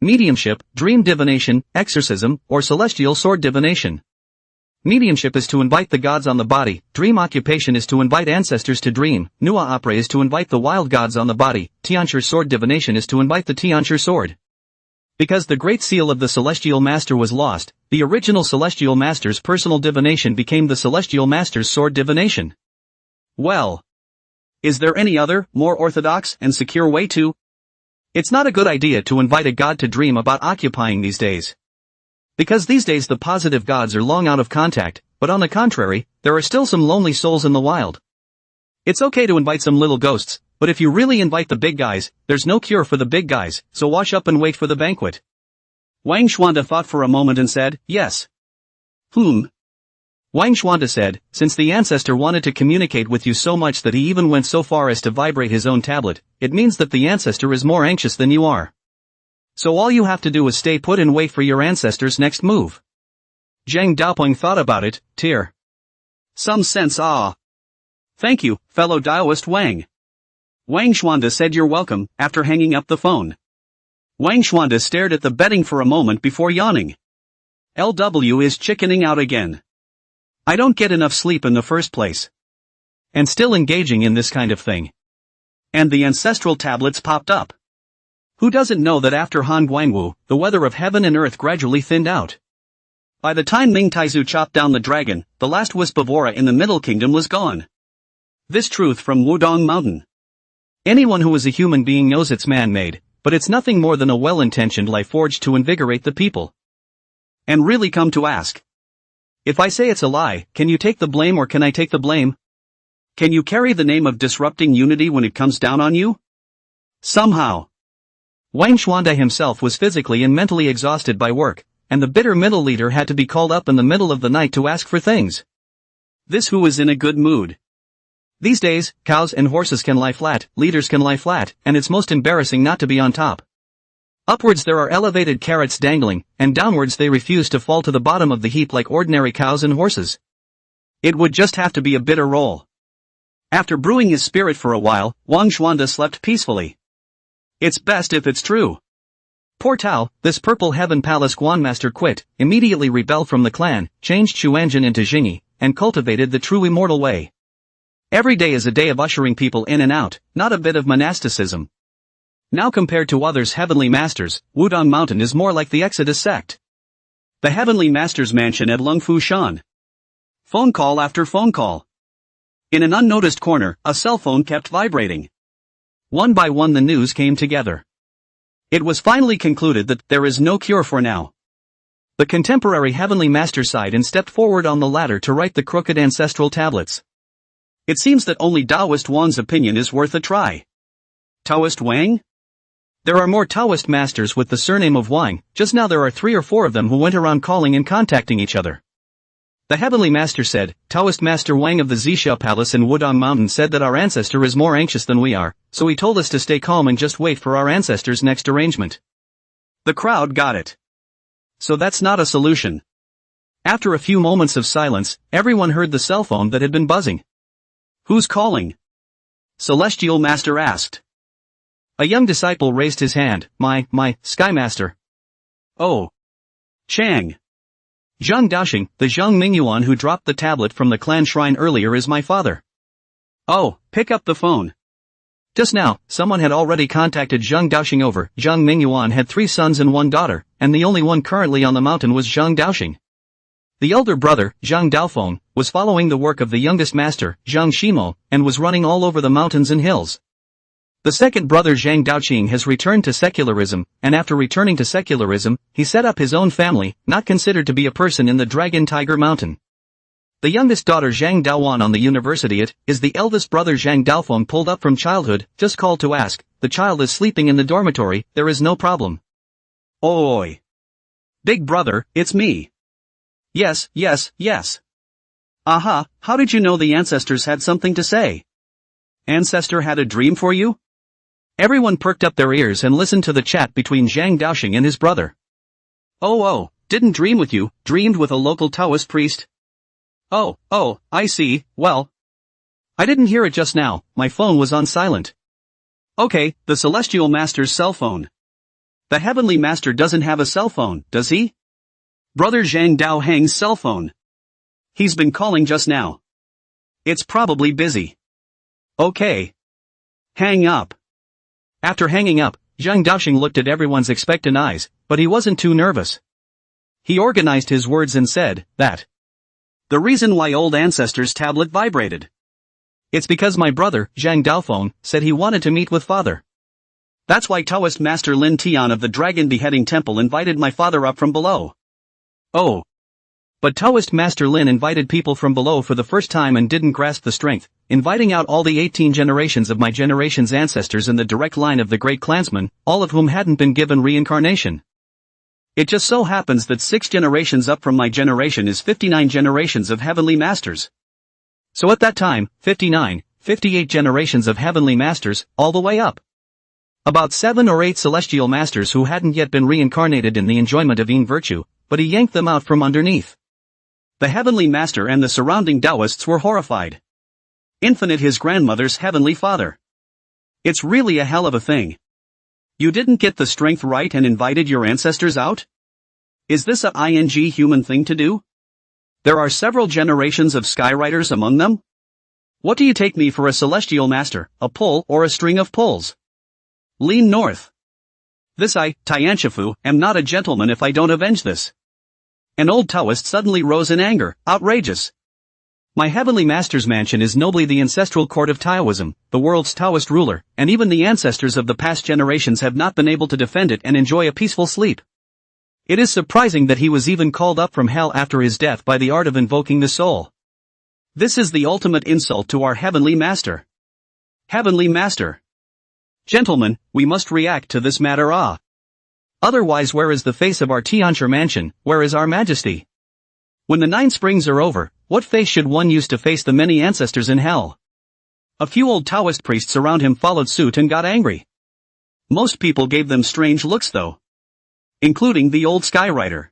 Mediumship, dream divination, exorcism, or celestial sword divination. Mediumship is to invite the gods on the body, dream occupation is to invite ancestors to dream, Nua Opera is to invite the wild gods on the body, Tianshi sword divination is to invite the Tianshi sword. Because the Great Seal of the Celestial Master was lost, the original Celestial Master's personal divination became the Celestial Master's sword divination. Well, is there any other, more orthodox and secure way to? It's not a good idea to invite a god to dream about occupying these days. Because these days the positive gods are long out of contact, but on the contrary, there are still some lonely souls in the wild. It's okay to invite some little ghosts, but if you really invite the big guys, there's no cure for the big guys, so wash up and wait for the banquet. Wang Xuanda thought for a moment and said, yes. Wang Xuanda said, since the ancestor wanted to communicate with you so much that he even went so far as to vibrate his own tablet, it means that the ancestor is more anxious than you are. So all you have to do is stay put and wait for your ancestor's next move. Zhang Daopeng thought about it, tear. Some sense Thank you, fellow Taoist Wang. Wang Xuanda said you're welcome, after hanging up the phone. Wang Xuanda stared at the bedding for a moment before yawning. LW is chickening out again. I don't get enough sleep in the first place. And still engaging in this kind of thing. And the ancestral tablets popped up. Who doesn't know that after Han Guangwu, the weather of heaven and earth gradually thinned out? By the time Ming Taizu chopped down the dragon, the last wisp of aura in the Middle Kingdom was gone. This truth from Wudong Mountain. Anyone who is a human being knows it's man-made, but it's nothing more than a well-intentioned lie forged to invigorate the people. And really come to ask. If I say it's a lie, can you take the blame or can I take the blame? Can you carry the name of disrupting unity when it comes down on you? Somehow. Wang Xuanda himself was physically and mentally exhausted by work, and the bitter middle leader had to be called up in the middle of the night to ask for things. This who is in a good mood. These days, cows and horses can lie flat, leaders can lie flat, and it's most embarrassing not to be on top. Upwards there are elevated carrots dangling, and downwards they refuse to fall to the bottom of the heap like ordinary cows and horses. It would just have to be a bitter roll. After brewing his spirit for a while, Wang Xuanda slept peacefully. It's best if it's true. Poor Tao, this purple heaven palace Guanmaster quit, immediately rebelled from the clan, changed Xuanjin into Jingyi, and cultivated the true immortal way. Every day is a day of ushering people in and out, not a bit of monasticism. Now compared to others heavenly masters, Wudong Mountain is more like the Exodus sect. The heavenly master's mansion at Lungfu Shan. Phone call after phone call. In an unnoticed corner, a cell phone kept vibrating. One by one the news came together. It was finally concluded that there is no cure for now. The contemporary heavenly master sighed and stepped forward on the ladder to write the crooked ancestral tablets. It seems that only Taoist Wang's opinion is worth a try. Taoist Wang? There are more Taoist masters with the surname of Wang, just now there are 3 or 4 of them who went around calling and contacting each other. The heavenly master said, Taoist master Wang of the Zixia Palace in Wudong Mountain said that our ancestor is more anxious than we are, so he told us to stay calm and just wait for our ancestor's next arrangement. The crowd got it. So that's not a solution. After a few moments of silence, everyone heard the cell phone that had been buzzing. Who's calling? Celestial Master asked. A young disciple raised his hand, my Sky Master. Oh. Chang. Zhang Daoxing, the Zhang Mingyuan who dropped the tablet from the clan shrine earlier is my father. Oh, pick up the phone. Just now, someone had already contacted Zhang Daoxing over. Zhang Mingyuan had 3 sons and 1 daughter, and the only one currently on the mountain was Zhang Daoxing. The elder brother, Zhang Daofeng, was following the work of the youngest master, Zhang Shimo, and was running all over the mountains and hills. The second brother Zhang Daoqing has returned to secularism, and after returning to secularism, he set up his own family, not considered to be a person in the Dragon Tiger Mountain. The youngest daughter Zhang Daowan on the university is the eldest brother Zhang Daofeng pulled up from childhood, just called to ask, the child is sleeping in the dormitory, there is no problem. Oi! Big brother, it's me. Yes. Aha, how did you know the ancestors had something to say? Ancestor had a dream for you? Everyone perked up their ears and listened to the chat between Zhang Daoxing and his brother. Oh, didn't dream with you, dreamed with a local Taoist priest? Oh, I see, well. I didn't hear it just now, my phone was on silent. Okay, the Celestial Master's cell phone. The Heavenly Master doesn't have a cell phone, does he? Brother Zhang Dao Heng's cell phone. He's been calling just now. It's probably busy. Okay. Hang up. After hanging up, Zhang Daoxing looked at everyone's expectant eyes, but he wasn't too nervous. He organized his words and said, that the reason why old ancestors' tablet vibrated. It's because my brother, Zhang Daofeng, said he wanted to meet with father. That's why Taoist Master Lin Tian of the Dragon Beheading Temple invited my father up from below. Oh. But Taoist Master Lin invited people from below for the first time and didn't grasp the strength, inviting out all the 18 generations of my generation's ancestors in the direct line of the great clansmen, all of whom hadn't been given reincarnation. It just so happens that 6 generations up from my generation is 59 generations of heavenly masters. So at that time, 58 generations of heavenly masters, all the way up. About 7 or 8 celestial masters who hadn't yet been reincarnated in the enjoyment of Yin virtue, but he yanked them out from underneath. The heavenly master and the surrounding Taoists were horrified. Infinite his grandmother's heavenly father. It's really a hell of a thing. You didn't get the strength right and invited your ancestors out? Is this a human thing to do? There are several generations of skywriters among them? What do you take me for, a celestial master, a pull or a string of pulls? Lean north. This Tianshifu, am not a gentleman if I don't avenge this. An old Taoist suddenly rose in anger, outrageous. My heavenly master's mansion is nobly the ancestral court of Taoism, the world's Taoist ruler, and even the ancestors of the past generations have not been able to defend it and enjoy a peaceful sleep. It is surprising that he was even called up from hell after his death by the art of invoking the soul. This is the ultimate insult to our heavenly master. Heavenly master. Gentlemen, we must react to this matter. Otherwise, where is the face of our Tianshi mansion, where is our majesty? When the 9 springs are over, what face should one use to face the many ancestors in hell? A few old Taoist priests around him followed suit and got angry. Most people gave them strange looks though. Including the old skywriter.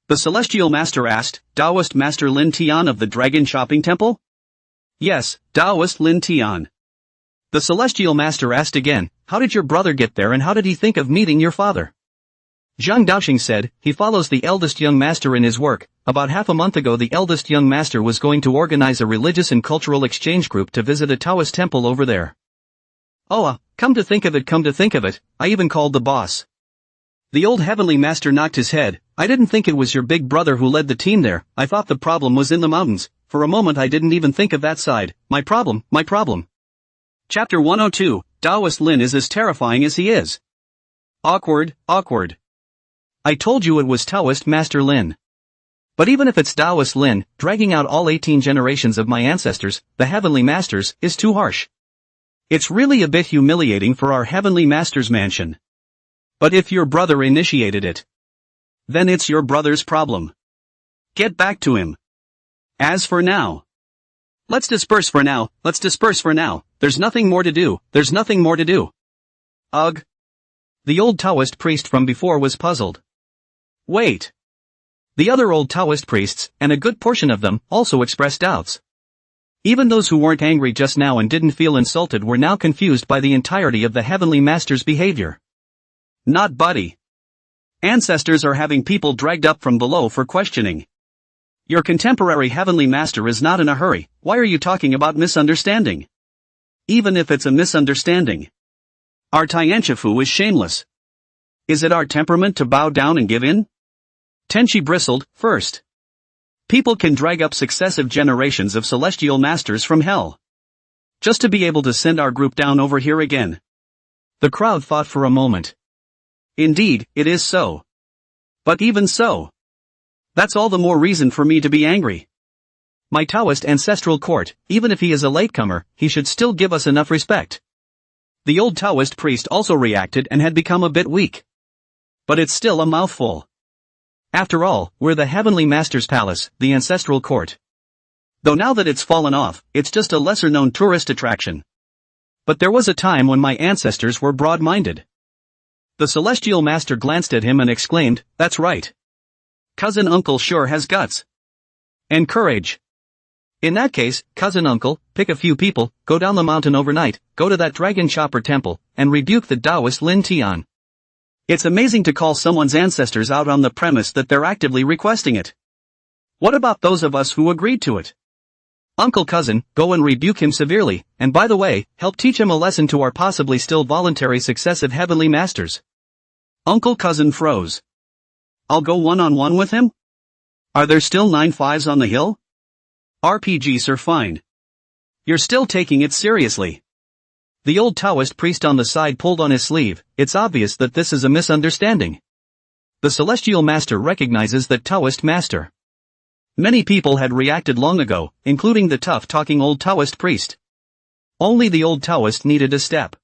The celestial master asked, Taoist Master Lin Tian of the Dragon Shopping Temple? Yes, Taoist Lin Tian. The celestial master asked again, how did your brother get there and how did he think of meeting your father? Zhang Daoxing said, he follows the eldest young master in his work. About half a month ago the eldest young master was going to organize a religious and cultural exchange group to visit a Taoist temple over there. Oh, come to think of it, I even called the boss. The old heavenly master knocked his head. I didn't think it was your big brother who led the team there, I thought the problem was in the mountains. For a moment I didn't even think of that side. My problem. Chapter 102, Taoist Lin is as terrifying as he is. Awkward. I told you it was Taoist Master Lin. But even if it's Taoist Lin, dragging out all 18 generations of my ancestors, the heavenly masters, is too harsh. It's really a bit humiliating for our heavenly master's mansion. But if your brother initiated it, then it's your brother's problem. Get back to him. As for now, let's disperse for now. There's nothing more to do. Ugh. The old Taoist priest from before was puzzled. Wait. The other old Taoist priests, and a good portion of them, also expressed doubts. Even those who weren't angry just now and didn't feel insulted were now confused by the entirety of the heavenly master's behavior. Not buddy. Ancestors are having people dragged up from below for questioning. Your contemporary heavenly master is not in a hurry. Why are you talking about misunderstanding? Even if it's a misunderstanding. Our Tianshifu is shameless. Is it our temperament to bow down and give in? Tenchi bristled, first. People can drag up successive generations of celestial masters from hell. Just to be able to send our group down over here again. The crowd thought for a moment. Indeed, it is so. But even so, that's all the more reason for me to be angry. My Taoist ancestral court, even if he is a latecomer, he should still give us enough respect. The old Taoist priest also reacted and had become a bit weak. But it's still a mouthful. After all, we're the heavenly master's palace, the ancestral court. Though now that it's fallen off, it's just a lesser-known tourist attraction. But there was a time when my ancestors were broad-minded. The celestial master glanced at him and exclaimed, that's right. Cousin uncle sure has guts. And courage. In that case, cousin uncle, pick a few people, go down the mountain overnight, go to that dragon chopper temple, and rebuke the Taoist Lin Tian. It's amazing to call someone's ancestors out on the premise that they're actively requesting it. What about those of us who agreed to it? Uncle cousin, go and rebuke him severely, and by the way, help teach him a lesson to our possibly still voluntary successive heavenly masters. Uncle cousin froze. I'll go one-on-one with him? Are there still 9 fives on the hill? RPG sir, fine. You're still taking it seriously. The old Taoist priest on the side pulled on his sleeve. It's obvious that this is a misunderstanding. The celestial master recognizes that Taoist master. Many people had reacted long ago, including the tough-talking old Taoist priest. Only the old Taoist needed a step.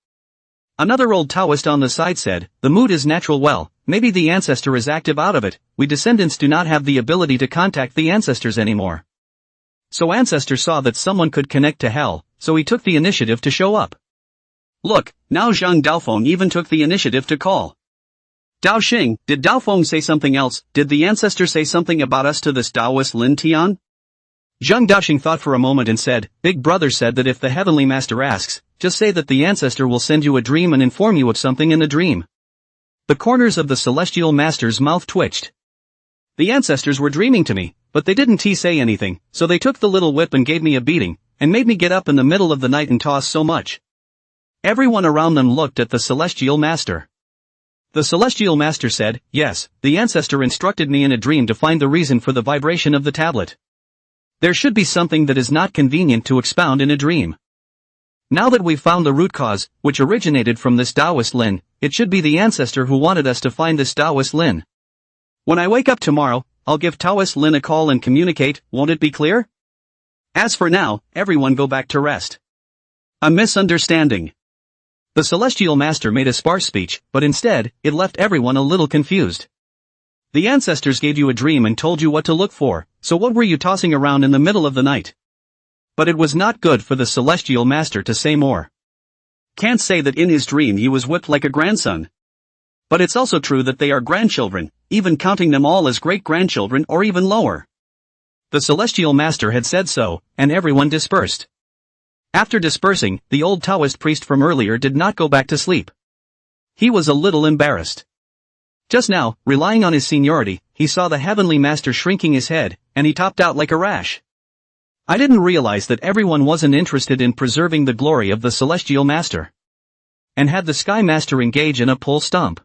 Another old Taoist on the side said, the mood is natural. Well, maybe the ancestor is active out of it. We descendants do not have the ability to contact the ancestors anymore. So ancestor saw that someone could connect to hell, so he took the initiative to show up. Look, now Zhang Daofeng even took the initiative to call. Dao Xing, did Daofeng say something else? Did the ancestor say something about us to this Taoist Lin Tian? Zhang Daoxing thought for a moment and said, Big Brother said that if the heavenly master asks, just say that the ancestor will send you a dream and inform you of something in the dream. The corners of the celestial master's mouth twitched. The ancestors were dreaming to me, but they didn't say anything, so they took the little whip and gave me a beating, and made me get up in the middle of the night and toss so much. Everyone around them looked at the celestial master. The celestial master said, yes, the ancestor instructed me in a dream to find the reason for the vibration of the tablet. There should be something that is not convenient to expound in a dream. Now that we've found the root cause, which originated from this Taoist Lin, it should be the ancestor who wanted us to find this Taoist Lin. When I wake up tomorrow, I'll give Taoist Lin a call and communicate, won't it be clear? As for now, everyone go back to rest. A misunderstanding. The celestial master made a sparse speech, but instead, it left everyone a little confused. The ancestors gave you a dream and told you what to look for, so what were you tossing around in the middle of the night? But it was not good for the celestial master to say more. Can't say that in his dream he was whipped like a grandson. But it's also true that they are grandchildren, even counting them all as great-grandchildren or even lower. The celestial master had said so, and everyone dispersed. After dispersing, the old Taoist priest from earlier did not go back to sleep. He was a little embarrassed. Just now, relying on his seniority, he saw the heavenly master shrinking his head, and he topped out like a rash. I didn't realize that everyone wasn't interested in preserving the glory of the celestial master. And had the sky master engage in a pull stomp.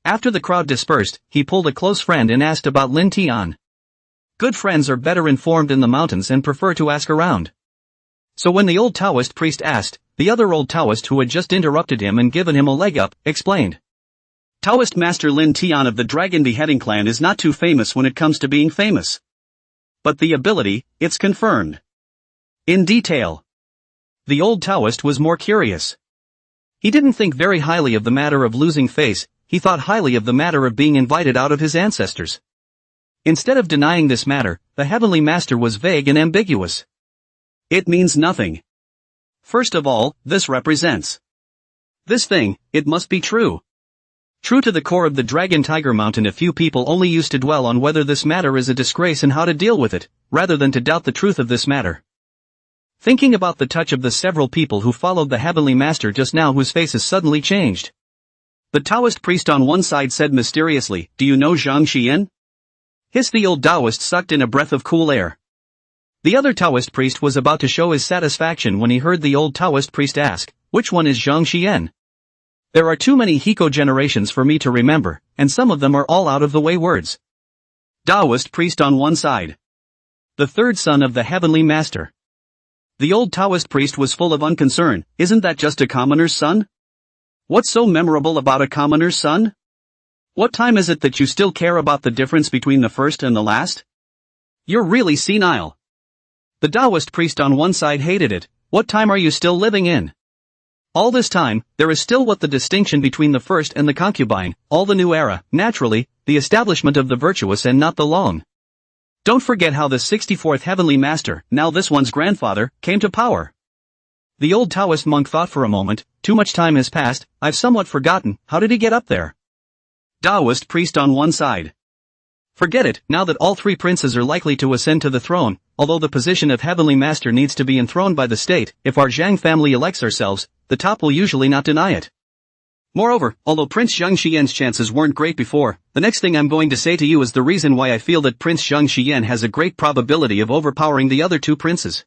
After the crowd dispersed, he pulled a close friend and asked about Lin Tian. Good friends are better informed in the mountains and prefer to ask around. So when the old Taoist priest asked, the other old Taoist who had just interrupted him and given him a leg up, explained. Taoist master Lin Tian of the Dragon Beheading clan is not too famous when it comes to being famous. But the ability, it's confirmed. In detail. The old Taoist was more curious. He didn't think very highly of the matter of losing face, he thought highly of the matter of being invited out of his ancestors. Instead of denying this matter, the heavenly master was vague and ambiguous. It means nothing. First of all, this represents. This thing, it must be true. True to the core of the Dragon Tiger Mountain. A few people only used to dwell on whether this matter is a disgrace and how to deal with it, rather than to doubt the truth of this matter. Thinking about the touch of the several people who followed the heavenly master just now whose faces suddenly changed. The Taoist priest on one side said mysteriously, do you know Zhang Xian? Hissed the old Taoist, sucked in a breath of cool air. The other Taoist priest was about to show his satisfaction when he heard the old Taoist priest ask, which one is Zhang Xian? There are too many Hiko generations for me to remember, and some of them are all out of the way words. Taoist priest on one side. The third son of the heavenly master. The old Taoist priest was full of unconcern. Isn't that just a commoner's son? What's so memorable about a commoner's son? What time is it that you still care about the difference between the first and the last? You're really senile. The Taoist priest on one side hated it. What time are you still living in? All this time, there is still what the distinction between the first and the concubine, all the new era, naturally, the establishment of the virtuous and not the long. Don't forget how the 64th heavenly master, now this one's grandfather, came to power. The old Taoist monk thought for a moment, too much time has passed, I've somewhat forgotten, how did he get up there? Taoist priest on one side. Forget it, now that all three princes are likely to ascend to the throne, although the position of heavenly master needs to be enthroned by the state, if our Zhang family elects ourselves, the top will usually not deny it. Moreover, although Prince Zhang Xian's chances weren't great before, the next thing I'm going to say to you is the reason why I feel that Prince Zhang Xian has a great probability of overpowering the other two princes.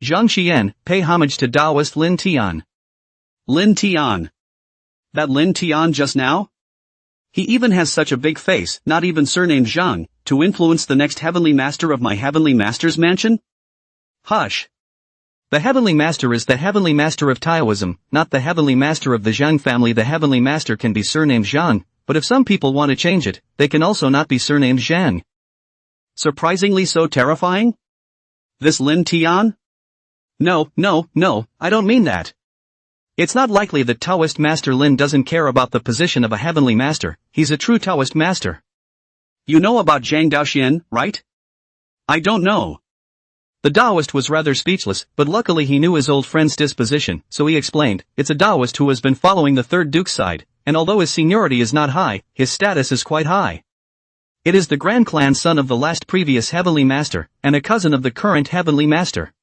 Zhang Xian, pay homage to Taoist Lin Tian. Lin Tian. That Lin Tian just now? He even has such a big face, not even surnamed Zhang, to influence the next heavenly master of my heavenly master's mansion? Hush. The heavenly master is the heavenly master of Taoism, not the heavenly master of the Zhang family. The heavenly master can be surnamed Zhang, but if some people want to change it, they can also not be surnamed Zhang. Surprisingly so terrifying? This Lin Tian? No, I don't mean that. It's not likely that Taoist Master Lin doesn't care about the position of a heavenly master. He's a true Taoist master. You know about Zhang Daoxian, right? I don't know. The Taoist was rather speechless, but luckily he knew his old friend's disposition, so he explained, it's a Taoist who has been following the third Duke's side, and although his seniority is not high, his status is quite high. It is the Grand Clan son of the last previous heavenly master, and a cousin of the current heavenly master.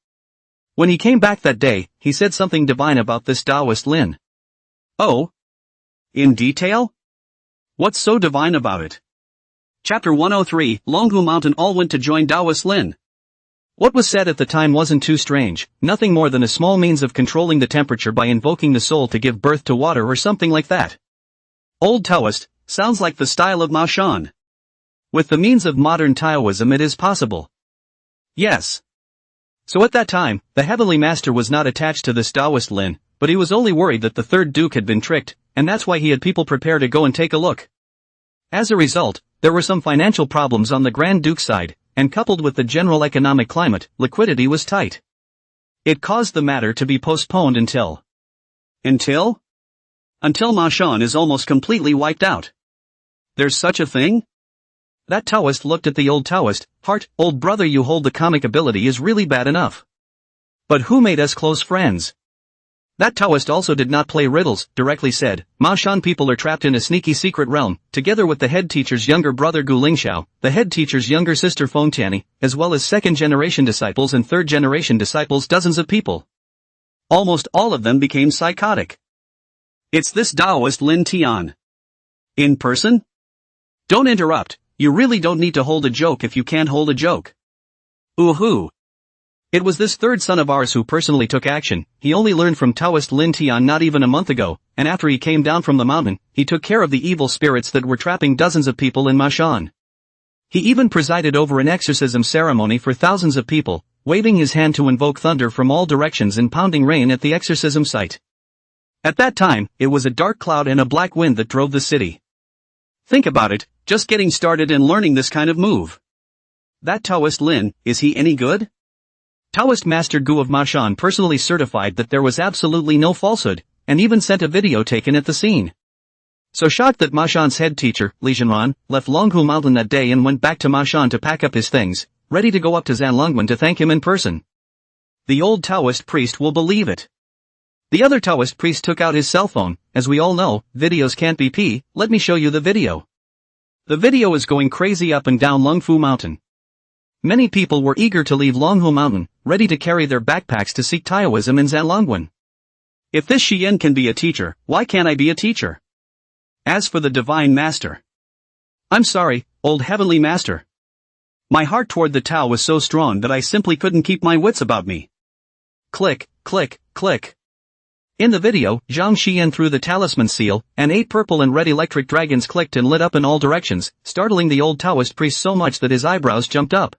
When he came back that day, he said something divine about this Taoist Lin. Oh? In detail? What's so divine about it? Chapter 103, Longhu Mountain all went to join Taoist Lin. What was said at the time wasn't too strange, nothing more than a small means of controlling the temperature by invoking the soul to give birth to water or something like that. Old Taoist, sounds like the style of Mao Shan. With the means of modern Taoism it is possible. Yes. So at that time, the heavenly master was not attached to this Taoist Lin, but he was only worried that the third duke had been tricked, and that's why he had people prepare to go and take a look. As a result, there were some financial problems on the Grand Duke's side, and coupled with the general economic climate, liquidity was tight. It caused the matter to be postponed until Mao Shan is almost completely wiped out. There's such a thing? That Taoist looked at the old Taoist, old brother, you hold the comic ability is really bad enough. But who made us close friends? That Taoist also did not play riddles, directly said, Mao Shan people are trapped in a sneaky secret realm, together with the head teacher's younger brother Gu Lingxiao, the head teacher's younger sister Feng Tianyi, as well as second-generation disciples and third-generation disciples, dozens of people. Almost all of them became psychotic. It's this Taoist Lin Tian. In person? Don't interrupt. You really don't need to hold a joke if you can't hold a joke. Ooh-hoo. It was this third son of ours who personally took action. He only learned from Taoist Lin Tian not even a month ago, and after he came down from the mountain, he took care of the evil spirits that were trapping dozens of people in Mao Shan. He even presided over an exorcism ceremony for thousands of people, waving his hand to invoke thunder from all directions and pounding rain at the exorcism site. At that time, it was a dark cloud and a black wind that drove the city. Think about it, just getting started and learning this kind of move. That Taoist Lin, is he any good? Taoist Master Gu of Mao Shan personally certified that there was absolutely no falsehood, and even sent a video taken at the scene. So shocked that Mao Shan's head teacher, Li Zhenran, left Longhu Mountain that day and went back to Mao Shan to pack up his things, ready to go up to Zanlongwen to thank him in person. The old Taoist priest will believe it. The other Taoist priest took out his cell phone. As we all know, videos can't be pee. Let me show you the video. The video is going crazy up and down Longfu Mountain. Many people were eager to leave Longhu Mountain, ready to carry their backpacks to seek Taoism in Zanlongwen. If this Xian can be a teacher, why can't I be a teacher? As for the Divine Master, I'm sorry, old Heavenly Master. My heart toward the Tao was so strong that I simply couldn't keep my wits about me. Click, click, click. In the video, Zhang Xian threw the talisman seal, and 8 purple and red electric dragons clicked and lit up in all directions, startling the old Taoist priest so much that his eyebrows jumped up.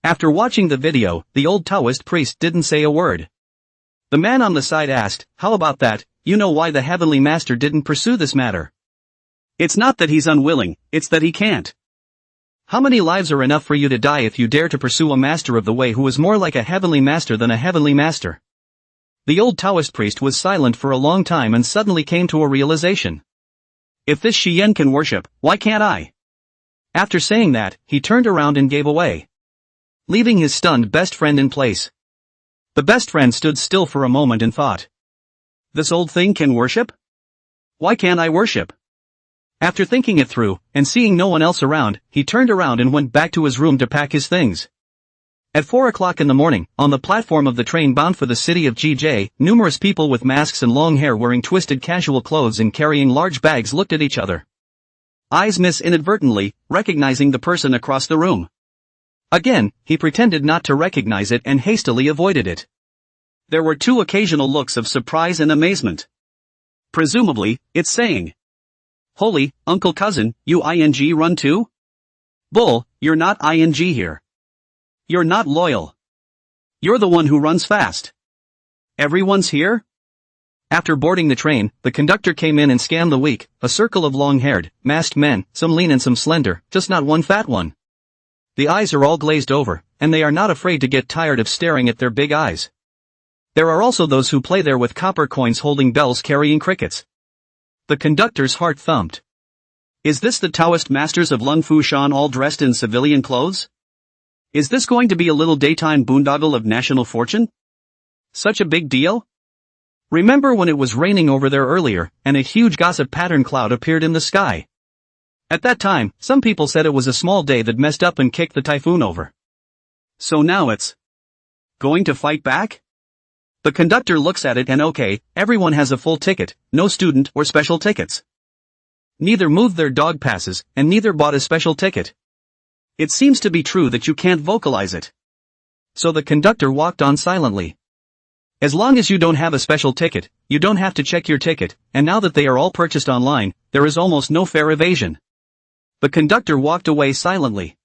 After watching the video, the old Taoist priest didn't say a word. The man on the side asked, how about that? You know why the Heavenly Master didn't pursue this matter? It's not that he's unwilling, it's that he can't. How many lives are enough for you to die if you dare to pursue a master of the way who is more like a heavenly master than a heavenly master? The old Taoist priest was silent for a long time and suddenly came to a realization. If this Xian can worship, why can't I? After saying that, he turned around and gave away, leaving his stunned best friend in place. The best friend stood still for a moment and thought. This old thing can worship? Why can't I worship? After thinking it through, and seeing no one else around, he turned around and went back to his room to pack his things. At 4 o'clock in the morning, on the platform of the train bound for the city of GJ, numerous people with masks and long hair wearing twisted casual clothes and carrying large bags looked at each other. Eyes miss inadvertently, recognizing the person across the room. Again, he pretended not to recognize it and hastily avoided it. There were 2 occasional looks of surprise and amazement. Presumably, it's saying, "Holy, uncle cousin, you ing run too?" Bull, you're not ing here. You're not loyal. You're the one who runs fast. Everyone's here? After boarding the train, the conductor came in and scanned the week, a circle of long-haired, masked men, some lean and some slender, just not one fat one. The eyes are all glazed over, and they are not afraid to get tired of staring at their big eyes. There are also those who play there with copper coins holding bells carrying crickets. The conductor's heart thumped. Is this the Taoist masters of Lung Fu Shan all dressed in civilian clothes? Is this going to be a little daytime boondoggle of national fortune? Such a big deal? Remember when it was raining over there earlier, and a huge gossip pattern cloud appeared in the sky? At that time, some people said it was a small day that messed up and kicked the typhoon over. So now it's going to fight back? The conductor looks at it and okay, everyone has a full ticket, no student or special tickets. Neither moved their dog passes, and neither bought a special ticket. It seems to be true that you can't vocalize it. So the conductor walked on silently. As long as you don't have a special ticket, you don't have to check your ticket, and now that they are all purchased online, there is almost no fare evasion. The conductor walked away silently.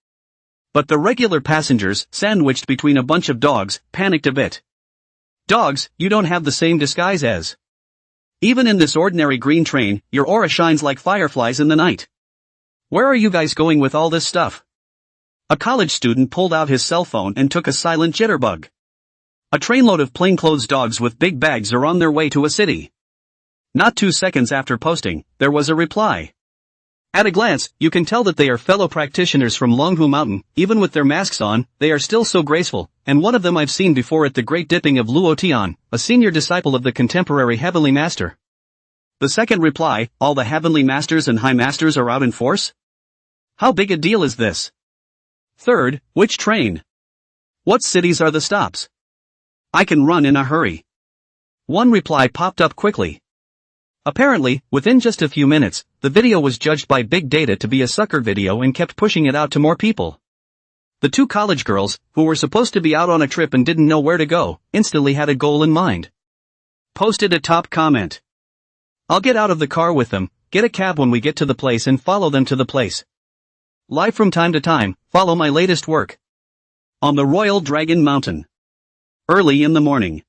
But the regular passengers, sandwiched between a bunch of dogs, panicked a bit. Dogs, you don't have the same disguise as. Even in this ordinary green train, your aura shines like fireflies in the night. Where are you guys going with all this stuff? A college student pulled out his cell phone and took a silent jitterbug. A trainload of plainclothes dogs with big bags are on their way to a city. Not 2 seconds after posting, there was a reply. At a glance, you can tell that they are fellow practitioners from Longhu Mountain. Even with their masks on, they are still so graceful, and one of them I've seen before at the Great Dipping of Luo Tian, a senior disciple of the contemporary Heavenly Master. The second reply, all the Heavenly Masters and High Masters are out in force? How big a deal is this? Third, which train? What cities are the stops? I can run in a hurry. One reply popped up quickly. Apparently, within just a few minutes, the video was judged by big data to be a sucker video and kept pushing it out to more people. The 2 college girls, who were supposed to be out on a trip and didn't know where to go, instantly had a goal in mind. Posted a top comment. I'll get out of the car with them, get a cab when we get to the place and follow them to the place. Live from time to time, follow my latest work. On the Royal Dragon Mountain. Early in the morning.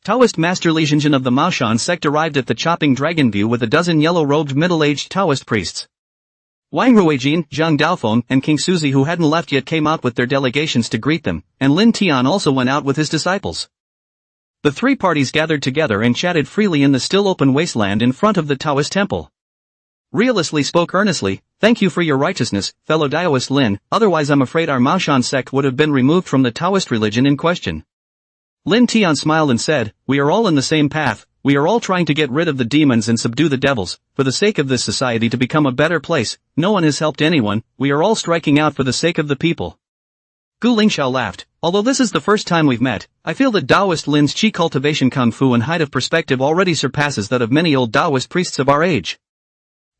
Taoist Master Lijinjin of the Maoshan sect arrived at the Chopping Dragon View with a dozen yellow-robed middle-aged Taoist priests. Wang Ruijin, Zhang Daofeng, and King Suzi who hadn't left yet came out with their delegations to greet them, and Lin Tian also went out with his disciples. The 3 parties gathered together and chatted freely in the still open wasteland in front of the Taoist temple. Realistly spoke earnestly, thank you for your righteousness, fellow Daoist Lin, otherwise I'm afraid our Maoshan sect would have been removed from the Taoist religion in question. Lin Tian smiled and said, we are all in the same path, we are all trying to get rid of the demons and subdue the devils, for the sake of this society to become a better place. No one has helped anyone, we are all striking out for the sake of the people. Gu Lingxiao laughed, although this is the first time we've met, I feel that Taoist Lin's Qi cultivation kung fu and height of perspective already surpasses that of many old Taoist priests of our age.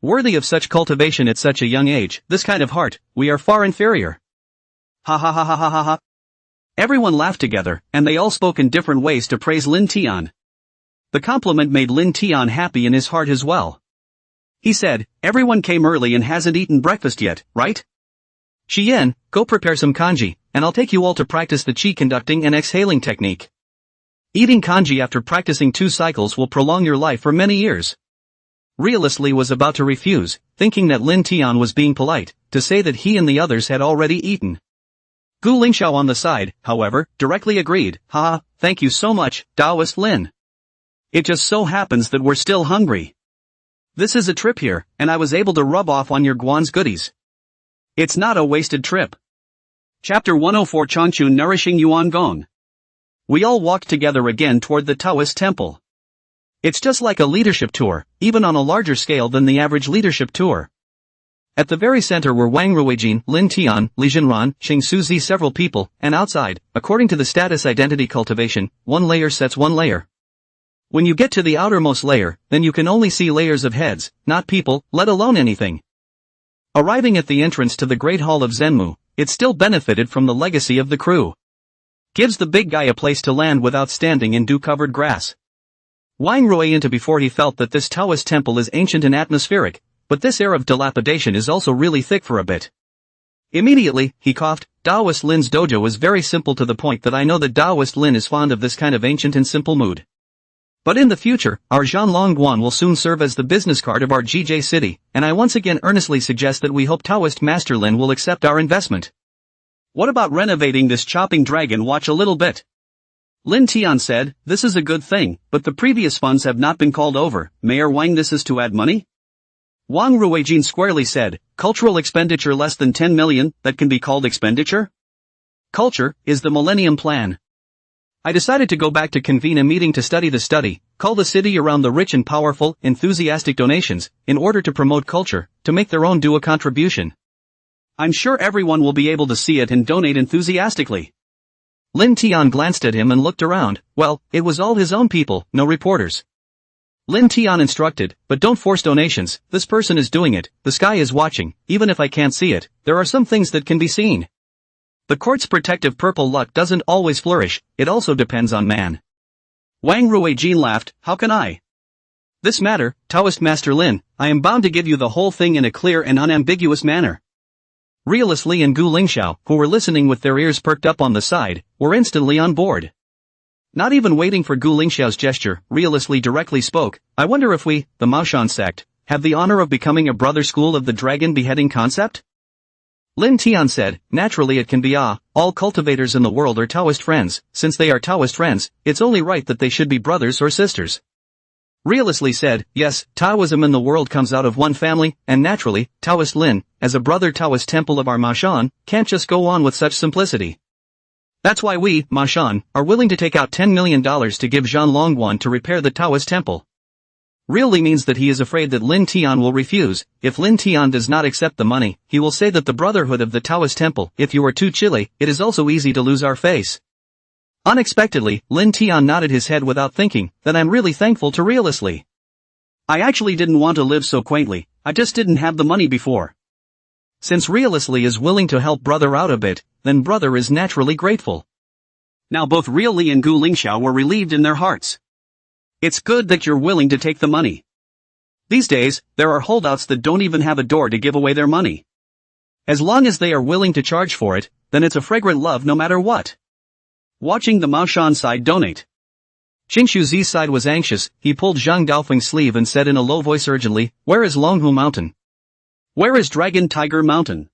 Worthy of such cultivation at such a young age, this kind of heart, we are far inferior. Ha ha ha ha ha ha ha. Everyone laughed together, and they all spoke in different ways to praise Lin Tian. The compliment made Lin Tian happy in his heart as well. He said, everyone came early and hasn't eaten breakfast yet, right? Xian, go prepare some kanji, and I'll take you all to practice the qi conducting and exhaling technique. Eating kanji after practicing 2 cycles will prolong your life for many years. Realistly was about to refuse, thinking that Lin Tian was being polite, to say that he and the others had already eaten. Gu Lingxiao on the side, however, directly agreed, haha, thank you so much, Taoist Lin. It just so happens that we're still hungry. This is a trip here, and I was able to rub off on your Guan's goodies. It's not a wasted trip. Chapter 104 Changchun Nourishing Yuan Gong. We all walked together again toward the Taoist temple. It's just like a leadership tour, even on a larger scale than the average leadership tour. At the very center were Wang Ruijin, Lin Tian, Li Jinran, Xing Suzi, several people, and outside, according to the status identity cultivation, 1 layer sets 1 layer. When you get to the outermost layer, then you can only see layers of heads, not people, let alone anything. Arriving at the entrance to the Great Hall of Zenmu, it still benefited from the legacy of the crew. Gives the big guy a place to land without standing in dew-covered grass. Wang Rui into before he felt that this Taoist temple is ancient and atmospheric, but this air of dilapidation is also really thick for a bit. Immediately, he coughed. Taoist Lin's dojo is very simple to the point that I know that Taoist Lin is fond of this kind of ancient and simple mood. But in the future, our Zhanlongguan will soon serve as the business card of our GJ city, and I once again earnestly suggest that we hope Taoist Master Lin will accept our investment. What about renovating this chopping dragon watch a little bit? Lin Tian said, this is a good thing, but the previous funds have not been called over. Mayor Wang, this is to add money? Wang Ruijin squarely said, cultural expenditure less than 10 million, that can be called expenditure? Culture is the Millennium Plan. I decided to go back to convene a meeting to study the study, call the city around the rich and powerful, enthusiastic donations, in order to promote culture, to make their own do a contribution. I'm sure everyone will be able to see it and donate enthusiastically. Lin Tian glanced at him and looked around. Well, it was all his own people, no reporters. Lin Tian instructed, but don't force donations, this person is doing it, the sky is watching, even if I can't see it, there are some things that can be seen. The court's protective purple luck doesn't always flourish, it also depends on man. Wang Ruijin laughed, how can I? This matter, Taoist Master Lin, I am bound to give you the whole thing in a clear and unambiguous manner. Realist Li and Gu Lingxiao, who were listening with their ears perked up on the side, were instantly on board. Not even waiting for Gu Lingxiao's gesture, Realist Li directly spoke, I wonder if we, the Maoshan sect, have the honor of becoming a brother school of the dragon beheading concept? Lin Tian said, naturally it can be all cultivators in the world are Taoist friends, since they are Taoist friends, it's only right that they should be brothers or sisters. Realist Li said, yes, Taoism in the world comes out of one family, and naturally, Taoist Lin, as a brother Taoist temple of our Maoshan, can't just go on with such simplicity. That's why we, Maoshan, are willing to take out $10 million to give Zhanlongguan to repair the Taoist temple. Really means that he is afraid that Lin Tian will refuse. If Lin Tian does not accept the money, he will say that the brotherhood of the Taoist temple, if you are too chilly, it is also easy to lose our face. Unexpectedly, Lin Tian nodded his head without thinking, then I'm really thankful to Realist Li. I actually didn't want to live so quaintly, I just didn't have the money before. Since Realist Li is willing to help brother out a bit, then brother is naturally grateful. Now both Real Li and Gu Lingxiao were relieved in their hearts. It's good that you're willing to take the money. These days, there are holdouts that don't even have a door to give away their money. As long as they are willing to charge for it, then it's a fragrant love no matter what. Watching the Maoshan side donate. Qingshu Zi's side was anxious, he pulled Zhang Daofeng's sleeve and said in a low voice urgently, where is Longhu Mountain? Where is Dragon Tiger Mountain?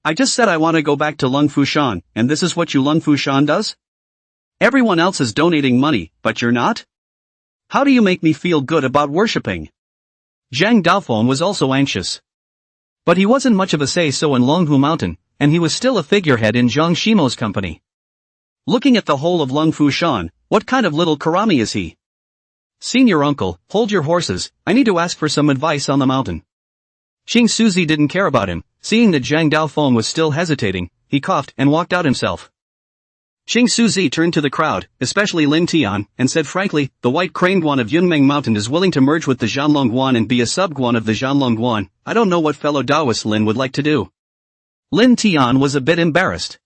I just said I want to go back to Lung Fushan, and this is what you Lung Fushan does? Everyone else is donating money, but you're not? How do you make me feel good about worshipping? Zhang Daofeng was also anxious. But he wasn't much of a say-so in Longhu Mountain, and he was still a figurehead in Zhang Shimo's company. Looking at the whole of Lung Fushan, what kind of little karami is he? Senior uncle, hold your horses, I need to ask for some advice on the mountain. Xing Suzi didn't care about him, seeing that Zhang Daofeng was still hesitating, he coughed and walked out himself. Xing Suzi turned to the crowd, especially Lin Tian, and said frankly, the White Crane Guan of Yunmeng Mountain is willing to merge with the Zhanlongguan and be a sub-guan of the Zhanlongguan. I don't know what fellow Taoist Lin would like to do. Lin Tian was a bit embarrassed.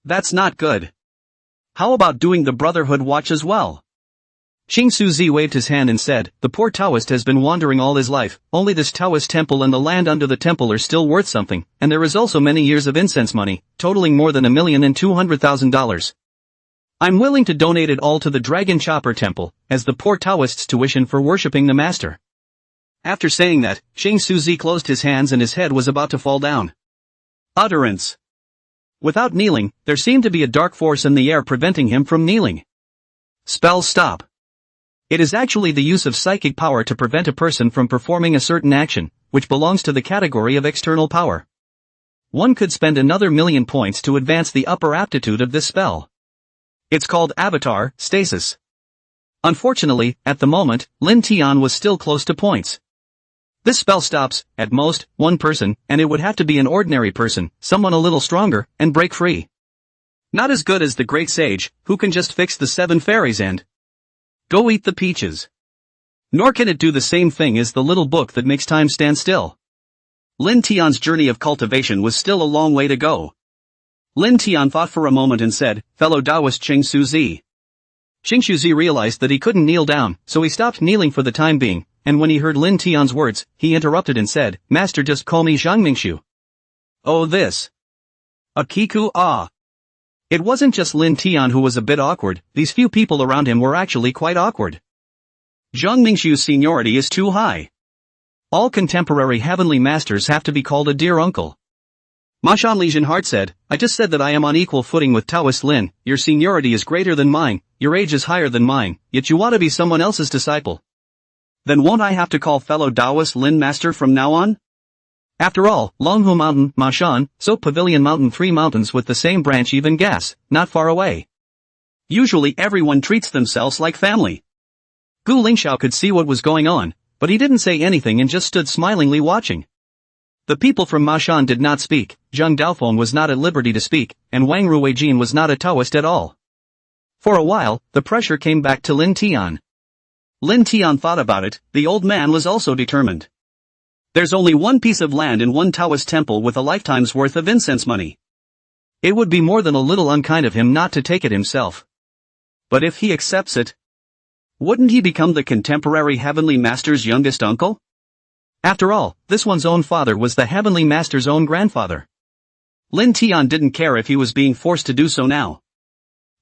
That's not good. How about doing the Brotherhood Watch as well? Xing Suzi waved his hand and said, the poor Taoist has been wandering all his life, only this Taoist temple and the land under the temple are still worth something, and there is also many years of incense money, totaling more than $1,200,000. I'm willing to donate it all to the Dragon Chopper Temple, as the poor Taoist's tuition for worshipping the Master. After saying that, Xing Suzi closed his hands and his head was about to fall down. Utterance. Without kneeling, there seemed to be a dark force in the air preventing him from kneeling. Spell stop. It is actually the use of psychic power to prevent a person from performing a certain action, which belongs to the category of external power. One could spend another 1,000,000 points to advance the upper aptitude of this spell. It's called Avatar Stasis. Unfortunately, at the moment, Lin Tian was still close to points. This spell stops, at most, one person, and it would have to be an ordinary person, someone a little stronger, and break free. Not as good as the Great Sage, who can just fix the 7 fairies and go eat the peaches. Nor can it do the same thing as the little book that makes time stand still. Lin Tian's journey of cultivation was still a long way to go. Lin Tian thought for a moment and said, "Fellow Taoist Qing Suzi." Qing Suzi realized that he couldn't kneel down, so he stopped kneeling for the time being, and when he heard Lin Tian's words, he interrupted and said, "Master, just call me Zhang Mingxu." Oh this. A kiku ah. It wasn't just Lin Tian who was a bit awkward, these few people around him were actually quite awkward. Zhang Mingxu's seniority is too high. All contemporary heavenly masters have to be called a dear uncle. Ma Shanli Heart said, "I just said that I am on equal footing with Taoist Lin, your seniority is greater than mine, your age is higher than mine, yet you want to be someone else's disciple. Then won't I have to call fellow Taoist Lin master from now on? After all, Longhu Mountain, Ma Shan, So Pavilion Mountain, 3 mountains with the same branch, even gas, not far away. Usually everyone treats themselves like family." Gu Lingxiao could see what was going on, but he didn't say anything and just stood smilingly watching. The people from Ma Shan did not speak, Zhang Daofeng was not at liberty to speak, and Wang Ruijin was not a Taoist at all. For a while, the pressure came back to Lin Tian. Lin Tian thought about it, the old man was also determined. There's only one piece of land in one Taoist temple with a lifetime's worth of incense money. It would be more than a little unkind of him not to take it himself. But if he accepts it, wouldn't he become the contemporary heavenly master's youngest uncle? After all, this one's own father was the heavenly master's own grandfather. Lin Tian didn't care if he was being forced to do so now.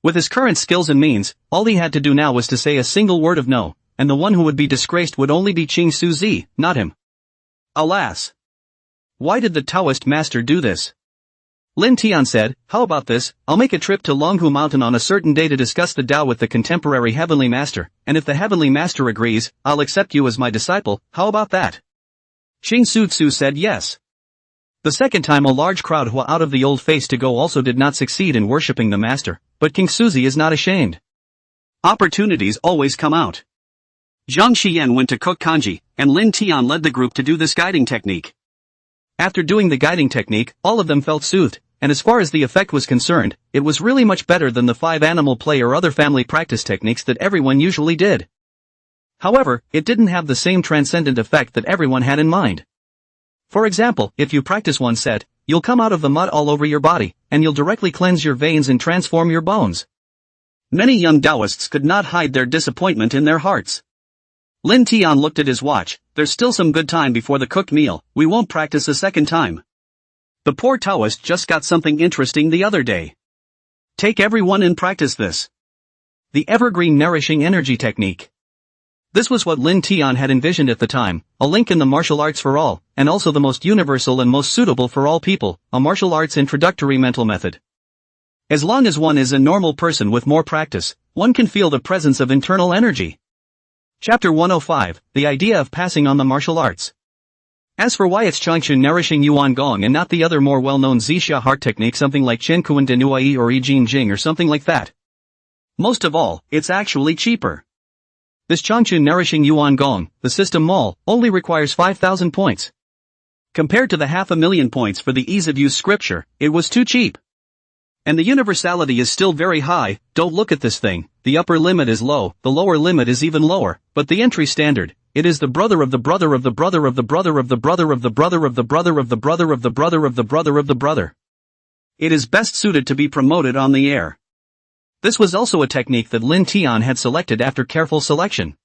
With his current skills and means, all he had to do now was to say a single word of no, and the one who would be disgraced would only be Qing Suzi, not him. Alas! Why did the Taoist master do this? Lin Tian said, "How about this, I'll make a trip to Longhu Mountain on a certain day to discuss the Tao with the contemporary heavenly master, and if the heavenly master agrees, I'll accept you as my disciple, how about that?" Qing Sutsu said yes. The second time a large crowd who out of the old face to go also did not succeed in worshipping the master, but King Suzi is not ashamed. Opportunities always come out. Zhang Xian went to cook kanji, and Lin Tian led the group to do this guiding technique. After doing the guiding technique, all of them felt soothed, and as far as the effect was concerned, it was really much better than the 5 animal play or other family practice techniques that everyone usually did. However, it didn't have the same transcendent effect that everyone had in mind. For example, if you practice one set, you'll come out of the mud all over your body, and you'll directly cleanse your veins and transform your bones. Many young Taoists could not hide their disappointment in their hearts. Lin Tian looked at his watch, "There's still some good time before the cooked meal, we won't practice a second time." The poor Taoist just got something interesting the other day. Take everyone and practice this. The evergreen nourishing energy technique. This was what Lin Tian had envisioned at the time, a link in the martial arts for all, and also the most universal and most suitable for all people, a martial arts introductory mental method. As long as one is a normal person with more practice, one can feel the presence of internal energy. Chapter 105, The Idea of Passing on the Martial Arts. As for why it's Changchun nourishing Yuan Gong and not the other more well-known Zixia heart technique, something like Chen Kuan de Nuai or Yi Jing Jing or something like that. Most of all, it's actually cheaper. This Changchun nourishing Yuan Gong, the system mall, only requires 5,000 points. Compared to the 500,000 points for the ease of use scripture, it was too cheap. And the universality is still very high. Don't look at this thing, the upper limit is low, the lower limit is even lower, but the entry standard, it is the brother of the brother of the brother of the brother of the brother of the brother of the brother of the brother of the brother of the brother of the brother. It is best suited to be promoted on the air. This was also a technique that Lin Tian had selected after careful selection.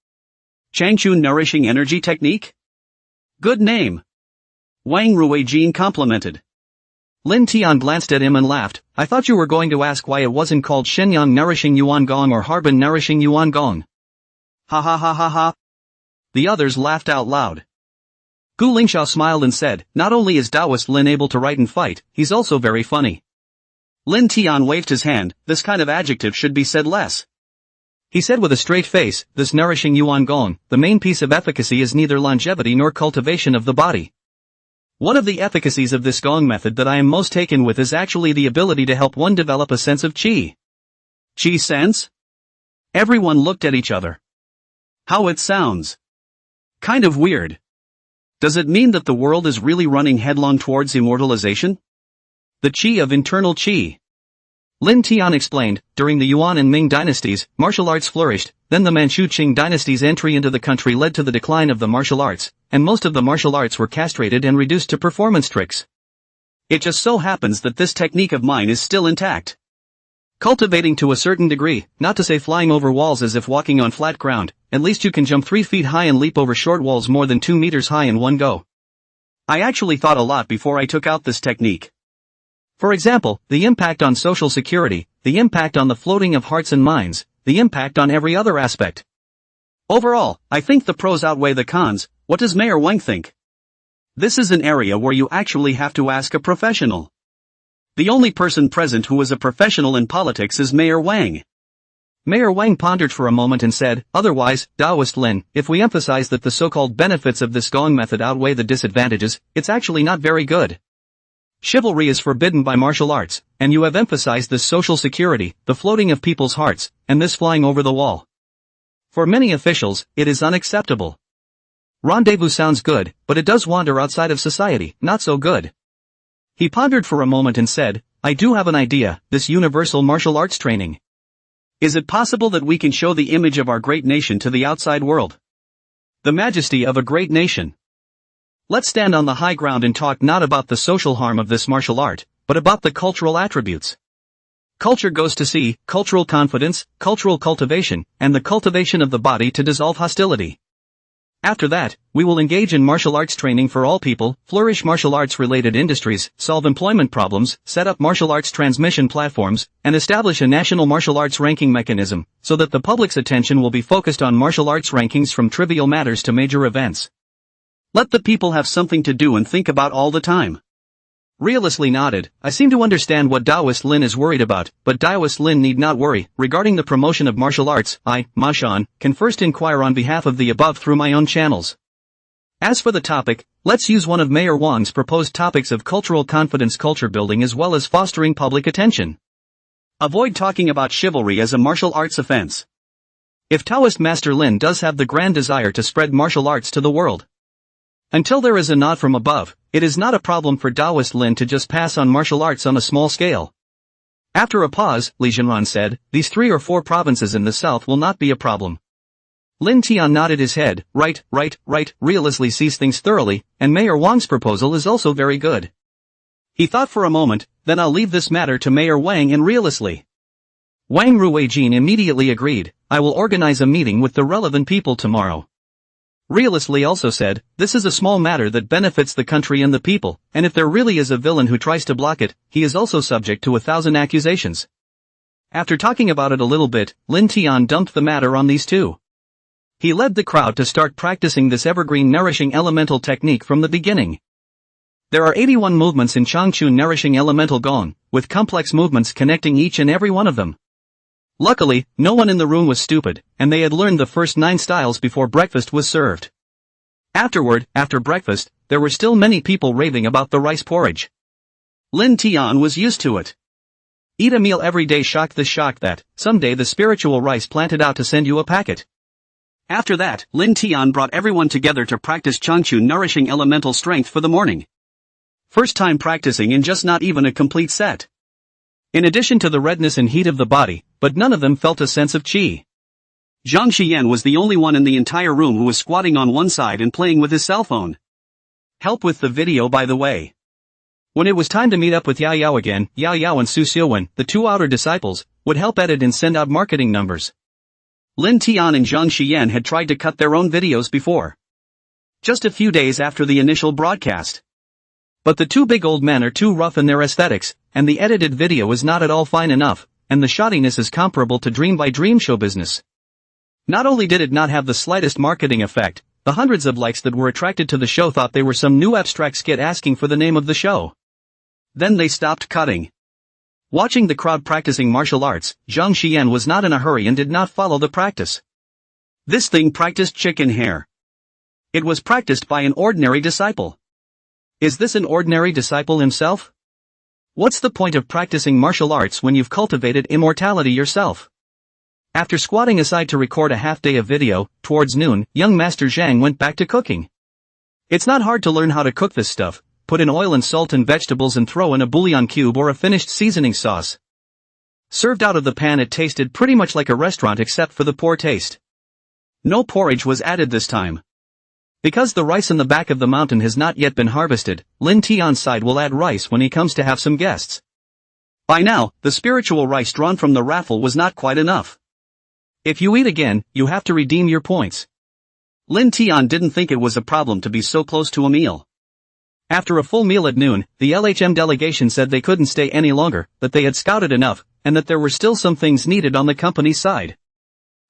Changchun Nourishing Energy Technique? Good name. Wang Ruijin complimented. Lin Tian glanced at him and laughed, "I thought you were going to ask why it wasn't called Shenyang Nourishing Yuan Gong or Harbin Nourishing Yuan Gong." Ha ha ha ha ha. The others laughed out loud. Gu Lingxiao smiled and said, "Not only is Taoist Lin able to write and fight, he's also very funny." Lin Tian waved his hand, "This kind of adjective should be said less." He said with a straight face, "This nourishing Yuan Gong, the main piece of efficacy is neither longevity nor cultivation of the body. One of the efficacies of this Gong method that I am most taken with is actually the ability to help one develop a sense of qi." Qi sense? Everyone looked at each other. How it sounds. Kind of weird. Does it mean that the world is really running headlong towards immortalization? The qi of internal qi. Lin Tian explained, during the Yuan and Ming dynasties, martial arts flourished, then the Manchu Qing dynasty's entry into the country led to the decline of the martial arts, and most of the martial arts were castrated and reduced to performance tricks. It just so happens that this technique of mine is still intact. Cultivating to a certain degree, not to say flying over walls as if walking on flat ground, at least you can jump 3 feet high and leap over short walls more than 2 meters high in one go. I actually thought a lot before I took out this technique. For example, the impact on social security, the impact on the floating of hearts and minds, the impact on every other aspect. Overall, I think the pros outweigh the cons. What does Mayor Wang think? This is an area where you actually have to ask a professional. The only person present who is a professional in politics is Mayor Wang. Mayor Wang pondered for a moment and said, otherwise, Taoist Lin, if we emphasize that the so-called benefits of this Gong method outweigh the disadvantages, it's actually not very good. Chivalry is forbidden by martial arts, and you have emphasized this social security, the floating of people's hearts, and this flying over the wall. For many officials, it is unacceptable. Rendezvous sounds good, but it does wander outside of society, not so good. He pondered for a moment and said, I do have an idea, this universal martial arts training. Is it possible that we can show the image of our great nation to the outside world? The majesty of a great nation. Let's stand on the high ground and talk not about the social harm of this martial art, but about the cultural attributes. Culture goes to see, cultural confidence, cultural cultivation, and the cultivation of the body to dissolve hostility. After that, we will engage in martial arts training for all people, flourish martial arts-related industries, solve employment problems, set up martial arts transmission platforms, and establish a national martial arts ranking mechanism, so that the public's attention will be focused on martial arts rankings from trivial matters to major events. Let the people have something to do and think about all the time. Realistically nodded, I seem to understand what Taoist Lin is worried about, but Taoist Lin need not worry. Regarding the promotion of martial arts, I, Ma Shan, can first inquire on behalf of the above through my own channels. As for the topic, let's use one of Mayor Wang's proposed topics of cultural confidence, culture building, as well as fostering public attention. Avoid talking about chivalry as a martial arts offense. If Taoist Master Lin does have the grand desire to spread martial arts to the world, until there is a nod from above, it is not a problem for Taoist Lin to just pass on martial arts on a small scale. After a pause, Li Zhenran said, these 3 or 4 provinces in the south will not be a problem. Lin Tian nodded his head, right, realistically sees things thoroughly, and Mayor Wang's proposal is also very good. He thought for a moment, then I'll leave this matter to Mayor Wang and realistically. Wang Ruijin immediately agreed, I will organize a meeting with the relevant people tomorrow. Realistically also said, this is a small matter that benefits the country and the people, and if there really is a villain who tries to block it, he is also subject to 1,000 accusations. After talking about it a little bit, Lin Tian dumped the matter on these two. He led the crowd to start practicing this evergreen nourishing elemental technique from the beginning. There are 81 movements in Changchun nourishing elemental Gong, with complex movements connecting each and every one of them. Luckily, no one in the room was stupid, and they had learned the first 9 styles before breakfast was served. Afterward, after breakfast, there were still many people raving about the rice porridge. Lin Tian was used to it. Eat a meal every day shocked this shock that, someday the spiritual rice planted out to send you a packet. After that, Lin Tian brought everyone together to practice Changchun nourishing elemental strength for the morning. First time practicing in just not even a complete set. In addition to the redness and heat of the body, but none of them felt a sense of qi. Zhang Xian was the only one in the entire room who was squatting on one side and playing with his cell phone. Help with the video, by the way. When it was time to meet up with Yaoyao again, Yaoyao and Su Xiuwen, the 2 outer disciples, would help edit and send out marketing numbers. Lin Tian and Zhang Xian had tried to cut their own videos before. Just a few days after the initial broadcast. But the 2 big old men are too rough in their aesthetics, and the edited video is not at all fine enough, and the shottiness is comparable to Dream by Dream show business. Not only did it not have the slightest marketing effect, the hundreds of likes that were attracted to the show thought they were some new abstract skit asking for the name of the show. Then they stopped cutting. Watching the crowd practicing martial arts, Zhang Xian was not in a hurry and did not follow the practice. This thing practiced chicken hair. It was practiced by an ordinary disciple. Is this an ordinary disciple himself? What's the point of practicing martial arts when you've cultivated immortality yourself? After squatting aside to record a half-day of video, towards noon, young Master Zhang went back to cooking. It's not hard to learn how to cook this stuff. Put in oil and salt and vegetables and throw in a bouillon cube or a finished seasoning sauce. Served out of the pan, it tasted pretty much like a restaurant except for the poor taste. No porridge was added this time. Because the rice in the back of the mountain has not yet been harvested, Lin Tian's side will add rice when he comes to have some guests. By now, the spiritual rice drawn from the raffle was not quite enough. If you eat again, you have to redeem your points. Lin Tian didn't think it was a problem to be so close to a meal. After a full meal at noon, the LHM delegation said they couldn't stay any longer, that they had scouted enough, and that there were still some things needed on the company's side.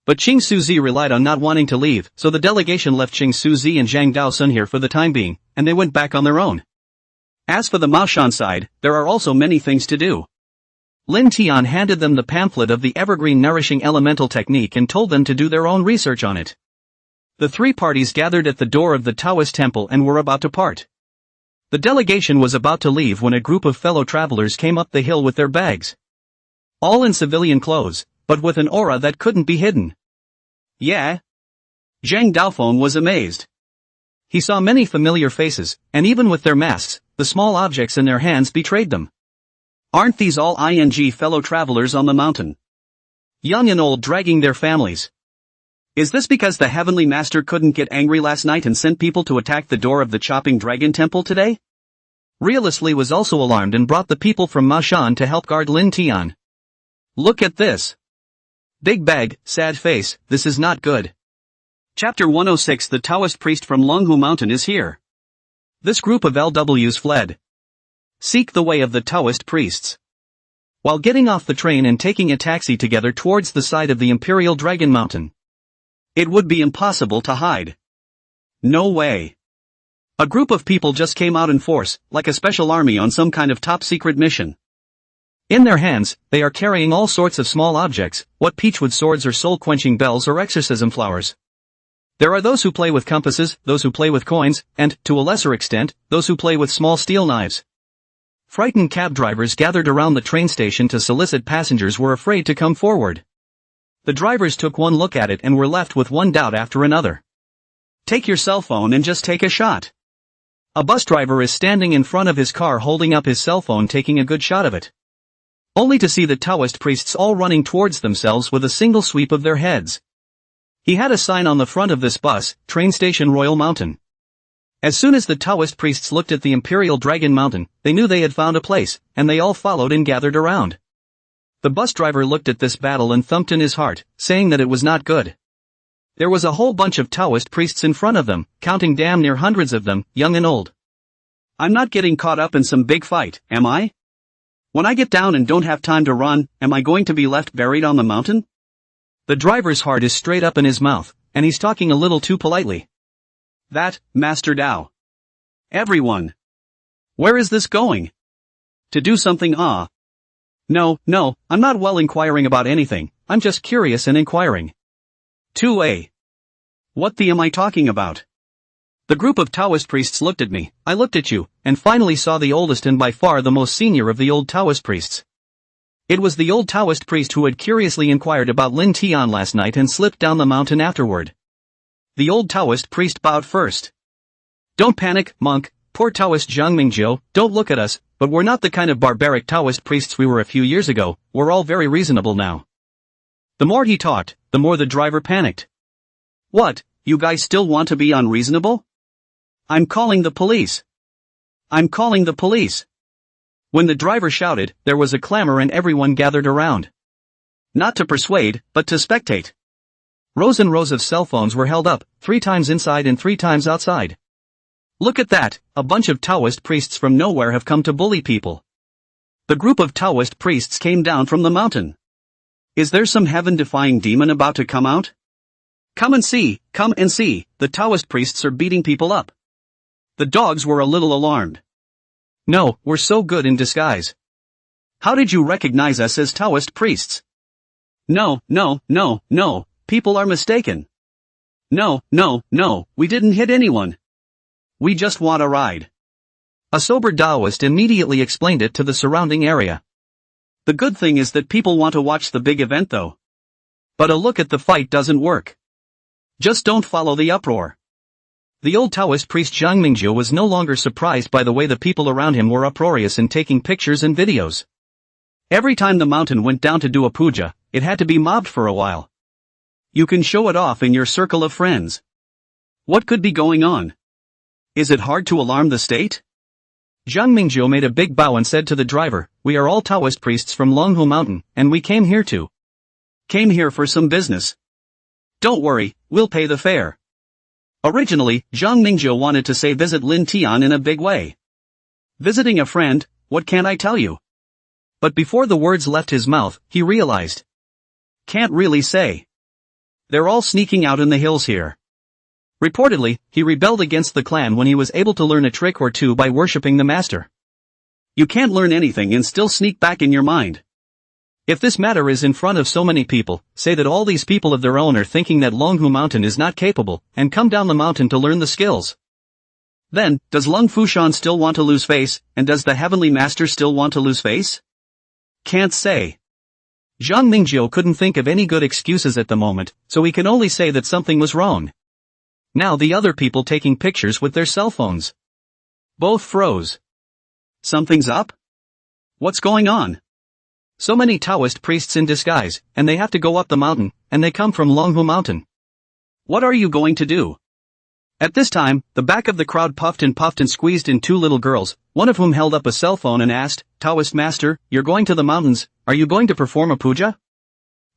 But Qing Suzi relied on not wanting to leave, so the delegation left Qing Suzi and Zhang Daosun here for the time being, and they went back on their own. As for the Maoshan side, there are also many things to do. Lin Tian handed them the pamphlet of the Evergreen Nourishing Elemental Technique and told them to do their own research on it. The three parties gathered at the door of the Taoist temple and were about to part. The delegation was about to leave when a group of fellow travelers came up the hill with their bags. All in civilian clothes, but with an aura that couldn't be hidden. Yeah? Zhang Daofeng was amazed. He saw many familiar faces, and even with their masks, the small objects in their hands betrayed them. Aren't these all ING fellow travelers on the mountain? Young and old dragging their families. Is this because the Heavenly Master couldn't get angry last night and sent people to attack the door of the Chopping Dragon Temple today? Realist Li was also alarmed and brought the people from Maoshan to help guard Lin Tian. Look at this. Big bag, sad face, this is not good. Chapter 106 The Taoist priest from Longhu Mountain is here. This group of LWs fled. Seek the way of the Taoist priests. While getting off the train and taking a taxi together towards the side of the Imperial Dragon Mountain. It would be impossible to hide. No way. A group of people just came out in force, like a special army on some kind of top-secret mission. In their hands, they are carrying all sorts of small objects, what peachwood swords or soul-quenching bells or exorcism flowers. There are those who play with compasses, those who play with coins, and, to a lesser extent, those who play with small steel knives. Frightened cab drivers gathered around the train station to solicit passengers were afraid to come forward. The drivers took one look at it and were left with one doubt after another. Take your cell phone and just take a shot. A bus driver is standing in front of his car holding up his cell phone taking a good shot of it. Only to see the Taoist priests all running towards themselves with a single sweep of their heads. He had a sign on the front of this bus, Train Station Royal Mountain. As soon as the Taoist priests looked at the Imperial Dragon Mountain, they knew they had found a place, and they all followed and gathered around. The bus driver looked at this battle and thumped in his heart, saying that it was not good. There was a whole bunch of Taoist priests in front of them, counting damn near hundreds of them, young and old. I'm not getting caught up in some big fight, am I? When I get down and don't have time to run, am I going to be left buried on the mountain? The driver's heart is straight up in his mouth, and he's talking a little too politely. That, Master Dao. Everyone. Where is this going? To do something, No, I'm not well inquiring about anything, I'm just curious and inquiring. 2a. What the am I talking about? The group of Taoist priests looked at me, I looked at you, and finally saw the oldest and by far the most senior of the old Taoist priests. It was the old Taoist priest who had curiously inquired about Lin Tian last night and slipped down the mountain afterward. The old Taoist priest bowed first. Don't panic, monk, poor Taoist Zhang Mingjiu, don't look at us, but we're not the kind of barbaric Taoist priests we were a few years ago, we're all very reasonable now. The more he talked, the more the driver panicked. What, you guys still want to be unreasonable? I'm calling the police. I'm calling the police. When the driver shouted, there was a clamor and everyone gathered around. Not to persuade, but to spectate. Rows and rows of cell phones were held up, 3 times inside and 3 times outside. Look at that, a bunch of Taoist priests from nowhere have come to bully people. The group of Taoist priests came down from the mountain. Is there some heaven-defying demon about to come out? Come and see, the Taoist priests are beating people up. The dogs were a little alarmed. No, we're so good in disguise. How did you recognize us as Taoist priests? No, people are mistaken. No, we didn't hit anyone. We just want a ride. A sober Taoist immediately explained it to the surrounding area. The good thing is that people want to watch the big event though. But a look at the fight doesn't work. Just don't follow the uproar. The old Taoist priest Zhang Mingjiu was no longer surprised by the way the people around him were uproarious and taking pictures and videos. Every time the mountain went down to do a puja, it had to be mobbed for a while. You can show it off in your circle of friends. What could be going on? Is it hard to alarm the state? Zhang Mingzhou made a big bow and said to the driver, "We are all Taoist priests from Longhu Mountain, and we came here for some business. Don't worry, we'll pay the fare." Originally, Zhang Mingzhou wanted to say visit Lin Tian in a big way. Visiting a friend, what can I tell you? But before the words left his mouth, he realized. Can't really say. They're all sneaking out in the hills here. Reportedly, he rebelled against the clan when he was able to learn a trick or two by worshipping the master. You can't learn anything and still sneak back in your mind. If this matter is in front of so many people, say that all these people of their own are thinking that Longhu Mountain is not capable, and come down the mountain to learn the skills. Then, does Lung Fushan still want to lose face, and does the Heavenly Master still want to lose face? Can't say. Zhang Mingzhou couldn't think of any good excuses at the moment, so he can only say that something was wrong. Now the other people taking pictures with their cell phones. Both froze. Something's up? What's going on? So many Taoist priests in disguise, and they have to go up the mountain, and they come from Longhu Mountain. What are you going to do? At this time, the back of the crowd puffed and squeezed in two little girls, one of whom held up a cell phone and asked, "Taoist master, you're going to the mountains, are you going to perform a puja?"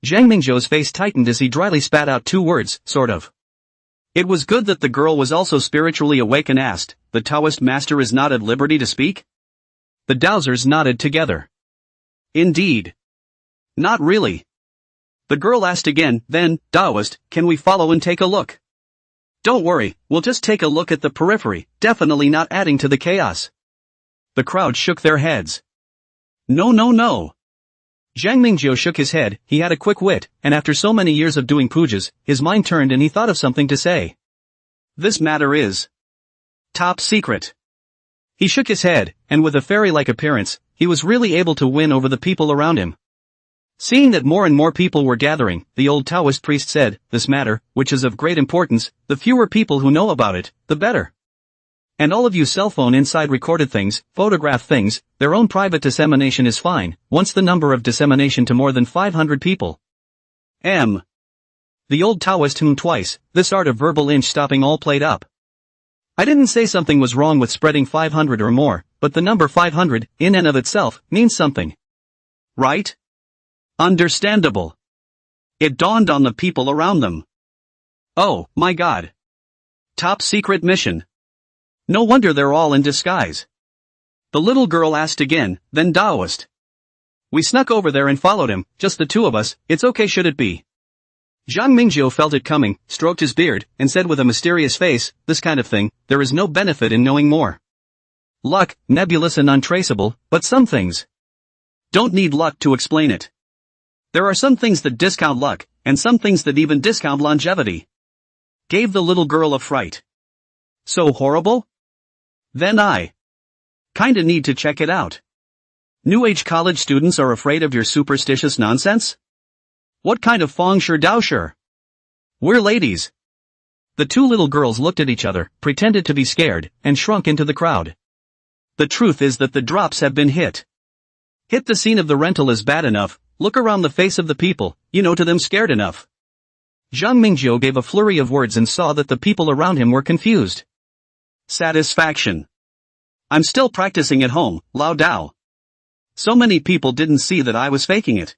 Zhang Mingzhou's face tightened as he dryly spat out two words, sort of. It was good that the girl was also spiritually awake and asked, "The Taoist master is not at liberty to speak?" The dowsers nodded together. Indeed. Not really. The girl asked again, then, "Taoist, can we follow and take a look?" "Don't worry, we'll just take a look at the periphery, definitely not adding to the chaos." The crowd shook their heads. No. Zhang Mingzhou shook his head. He had a quick wit, and after so many years of doing pujas, his mind turned and he thought of something to say. This matter is top secret. He shook his head, and with a fairy-like appearance, he was really able to win over the people around him. Seeing that more and more people were gathering, the old Taoist priest said, "This matter, which is of great importance, the fewer people who know about it, the better. And all of you cell phone inside recorded things, photograph things, their own private dissemination is fine, once the number of dissemination to more than 500 people. The old Taoist hummed twice, this art of verbal inch-stopping all played up. I didn't say something was wrong with spreading 500 or more, but the number 500, in and of itself, means something. Right? Understandable. It dawned on the people around them. Oh, my God. Top secret mission. No wonder they're all in disguise. The little girl asked again, then Taoist. We snuck over there and followed him, just the two of us, it's okay should it be. Zhang Mingzhou felt it coming, stroked his beard, and said with a mysterious face, this kind of thing, there is no benefit in knowing more. Luck, nebulous and untraceable, but some things don't need luck to explain it. There are some things that discount luck, and some things that even discount longevity. Gave the little girl a fright. So horrible? Then I kinda need to check it out. New age college students are afraid of your superstitious nonsense? What kind of feng shui dao shui? We're ladies. The two little girls looked at each other, pretended to be scared, and shrunk into the crowd. The truth is that the drops have been hit. Hit the scene of the rental is bad enough, look around the face of the people, to them scared enough. Zhang Mingzhou gave a flurry of words and saw that the people around him were confused. Satisfaction. I'm still practicing at home, Lao Dao. So many people didn't see that I was faking it.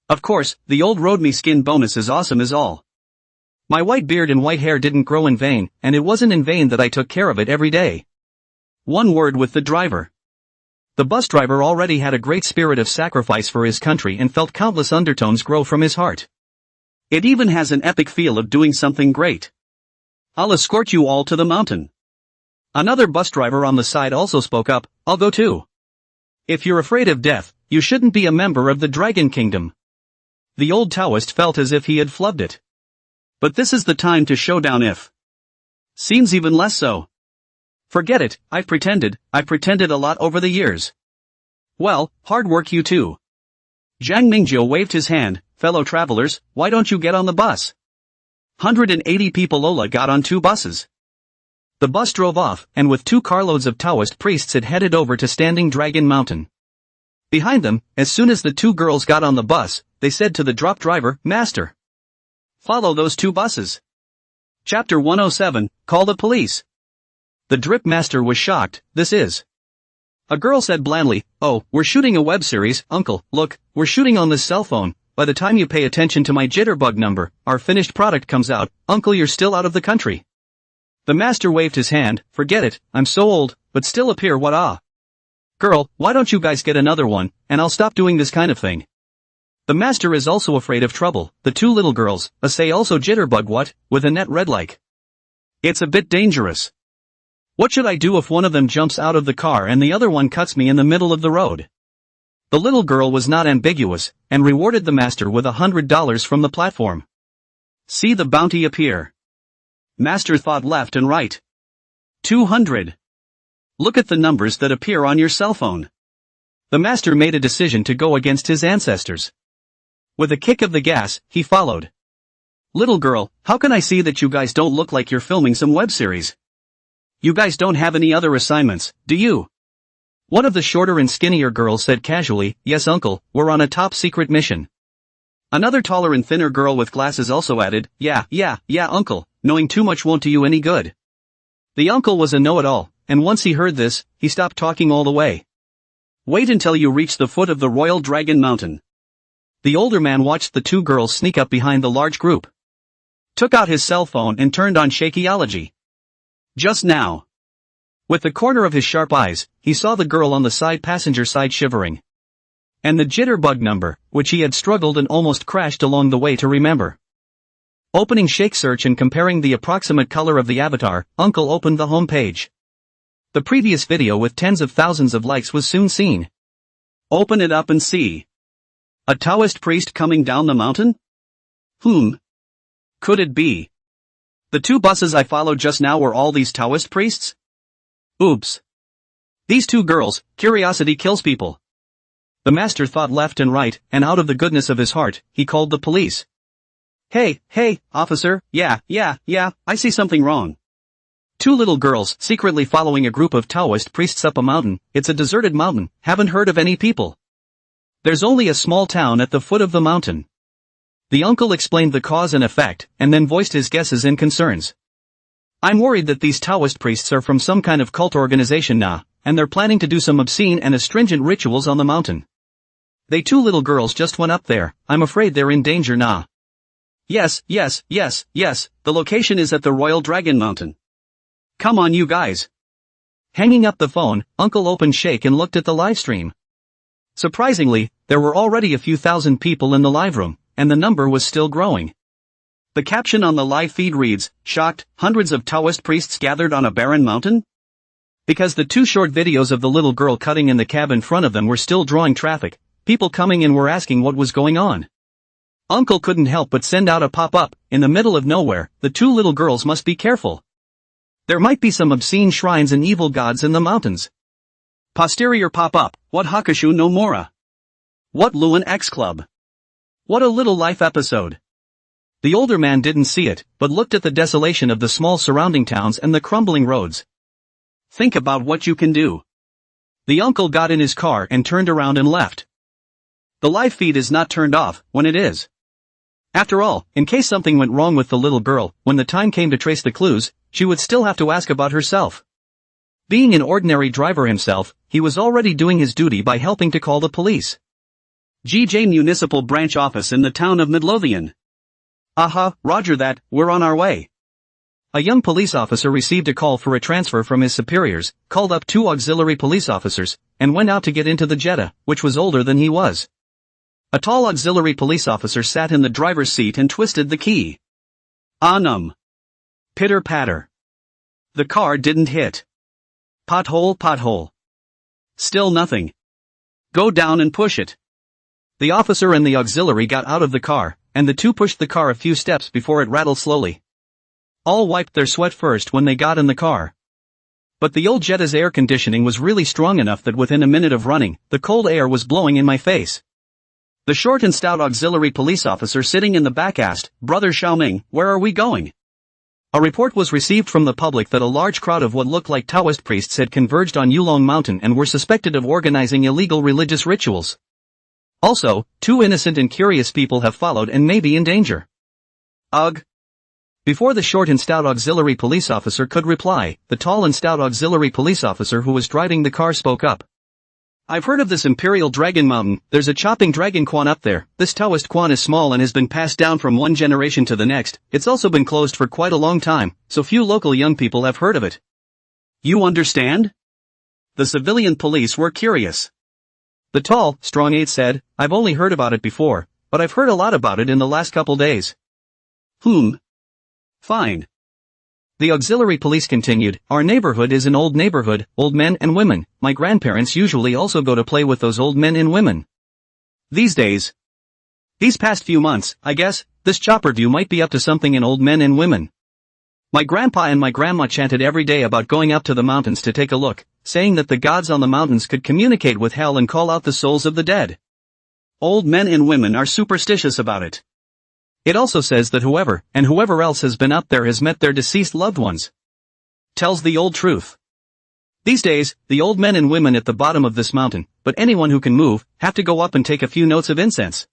Of course, the old road me skin bonus is awesome as all. My white beard and white hair didn't grow in vain, and it wasn't in vain that I took care of it every day. One word with the driver. The bus driver already had a great spirit of sacrifice for his country and felt countless undertones grow from his heart. It even has an epic feel of doing something great. I'll escort you all to the mountain. Another bus driver on the side also spoke up, I'll go too. If you're afraid of death, you shouldn't be a member of the Dragon Kingdom. The old Taoist felt as if he had flubbed it. But this is the time to show down if. Seems even less so. Forget it, I've pretended a lot over the years. Well, hard work you too. Zhang Mingzhou waved his hand, fellow travelers, why don't you get on the bus? 180 people Ola got on 2 buses. The bus drove off, and with 2 carloads of Taoist priests it headed over to Standing Dragon Mountain. Behind them, as soon as the 2 girls got on the bus, they said to the drop driver, Master, follow those 2 buses. Chapter 107, Call the Police. The drip master was shocked. This is. A girl said blandly, "Oh, we're shooting a web series, uncle, look, we're shooting on this cell phone. By the time you pay attention to my jitterbug number, our finished product comes out, uncle you're still out of the country." The master waved his hand, "Forget it, I'm so old, but still appear what ah. Girl, why don't you guys get another one, and I'll stop doing this kind of thing." The master is also afraid of trouble. The two little girls, say also jitterbug what, with a net red like. It's a bit dangerous. What should I do if one of them jumps out of the car and the other one cuts me in the middle of the road? The little girl was not ambiguous, and rewarded the master with $100 from the platform. See the bounty appear. Master thought left and right. 200. Look at the numbers that appear on your cell phone. The master made a decision to go against his ancestors. With a kick of the gas, he followed. Little girl, how can I see that you guys don't look like you're filming some web series? You guys don't have any other assignments, do you? One of the shorter and skinnier girls said casually, "Yes uncle, we're on a top secret mission." Another taller and thinner girl with glasses also added, yeah uncle, knowing too much won't do you any good." The uncle was a know-it-all, and once he heard this, he stopped talking all the way. "Wait until you reach the foot of the Royal Dragon Mountain." The older man watched the two girls sneak up behind the large group. Took out his cell phone and turned on Shakeology. Just now. With the corner of his sharp eyes, he saw the girl on the side passenger side shivering. And the jitterbug number, which he had struggled and almost crashed along the way to remember. Opening Shake Search and comparing the approximate color of the avatar, Uncle opened the home page. The previous video with tens of thousands of likes was soon seen. Open it up and see. A Taoist priest coming down the mountain? Could it be? The two buses I followed just now were all these Taoist priests? Oops. These two girls, curiosity kills people. The master thought left and right, and out of the goodness of his heart, he called the police. Hey, officer, yeah, I see something wrong. Two little girls secretly following a group of Taoist priests up a mountain. It's a deserted mountain, haven't heard of any people. There's only a small town at the foot of the mountain. The uncle explained the cause and effect, and then voiced his guesses and concerns. I'm worried that these Taoist priests are from some kind of cult organization now, and they're planning to do some obscene and astringent rituals on the mountain. They two little girls just went up there, I'm afraid they're in danger now. Yes, the location is at the Royal Dragon Mountain. Come on you guys. Hanging up the phone, Uncle opened Shake and looked at the live stream. Surprisingly, there were already a few thousand people in the live room, and the number was still growing. The caption on the live feed reads, "Shocked, hundreds of Taoist priests gathered on a barren mountain?" Because the two short videos of the little girl cutting in the cab in front of them were still drawing traffic, people coming in were asking what was going on. Uncle couldn't help but send out a pop-up, in the middle of nowhere, the two little girls must be careful. There might be some obscene shrines and evil gods in the mountains. Posterior pop-up, what Hakushu no Mora? What Luan X Club? What a little life episode. The older man didn't see it, but looked at the desolation of the small surrounding towns and the crumbling roads. Think about what you can do. The uncle got in his car and turned around and left. The live feed is not turned off, when it is. After all, in case something went wrong with the little girl, when the time came to trace the clues, she would still have to ask about herself. Being an ordinary driver himself, he was already doing his duty by helping to call the police. GJ Municipal Branch Office in the town of Midlothian. Aha, roger that, we're on our way. A young police officer received a call for a transfer from his superiors, called up two auxiliary police officers, and went out to get into the Jetta, which was older than he was. A tall auxiliary police officer sat in the driver's seat and twisted the key. Pitter-patter. The car didn't hit. Pothole. Still nothing. Go down and push it. The officer and the auxiliary got out of the car, and the two pushed the car a few steps before it rattled slowly. All wiped their sweat first when they got in the car. But the old Jetta's air conditioning was really strong enough that within a minute of running, the cold air was blowing in my face. The short and stout auxiliary police officer sitting in the back asked, "Brother Xiaoming, where are we going?" A report was received from the public that a large crowd of what looked like Taoist priests had converged on Yulong Mountain and were suspected of organizing illegal religious rituals. Also, two innocent and curious people have followed and may be in danger. Ugh. Before the short and stout auxiliary police officer could reply, the tall and stout auxiliary police officer who was driving the car spoke up. I've heard of this Imperial Dragon Mountain. There's a chopping dragon quan up there. This Taoist quan is small and has been passed down from one generation to the next. It's also been closed for quite a long time, so few local young people have heard of it. You understand? The civilian police were curious. The tall, strong aide said, I've only heard about it before, but I've heard a lot about it in the last couple days. Fine. The auxiliary police continued, our neighborhood is an old neighborhood, old men and women. My grandparents usually also go to play with those old men and women. These past few months, I guess, this chopper view might be up to something in old men and women. My grandpa and my grandma chanted every day about going up to the mountains to take a look, saying that the gods on the mountains could communicate with hell and call out the souls of the dead. Old men and women are superstitious about it. It also says that whoever else has been up there has met their deceased loved ones. Tells the old truth. These days, the old men and women at the bottom of this mountain, but anyone who can move, have to go up and take a few notes of incense.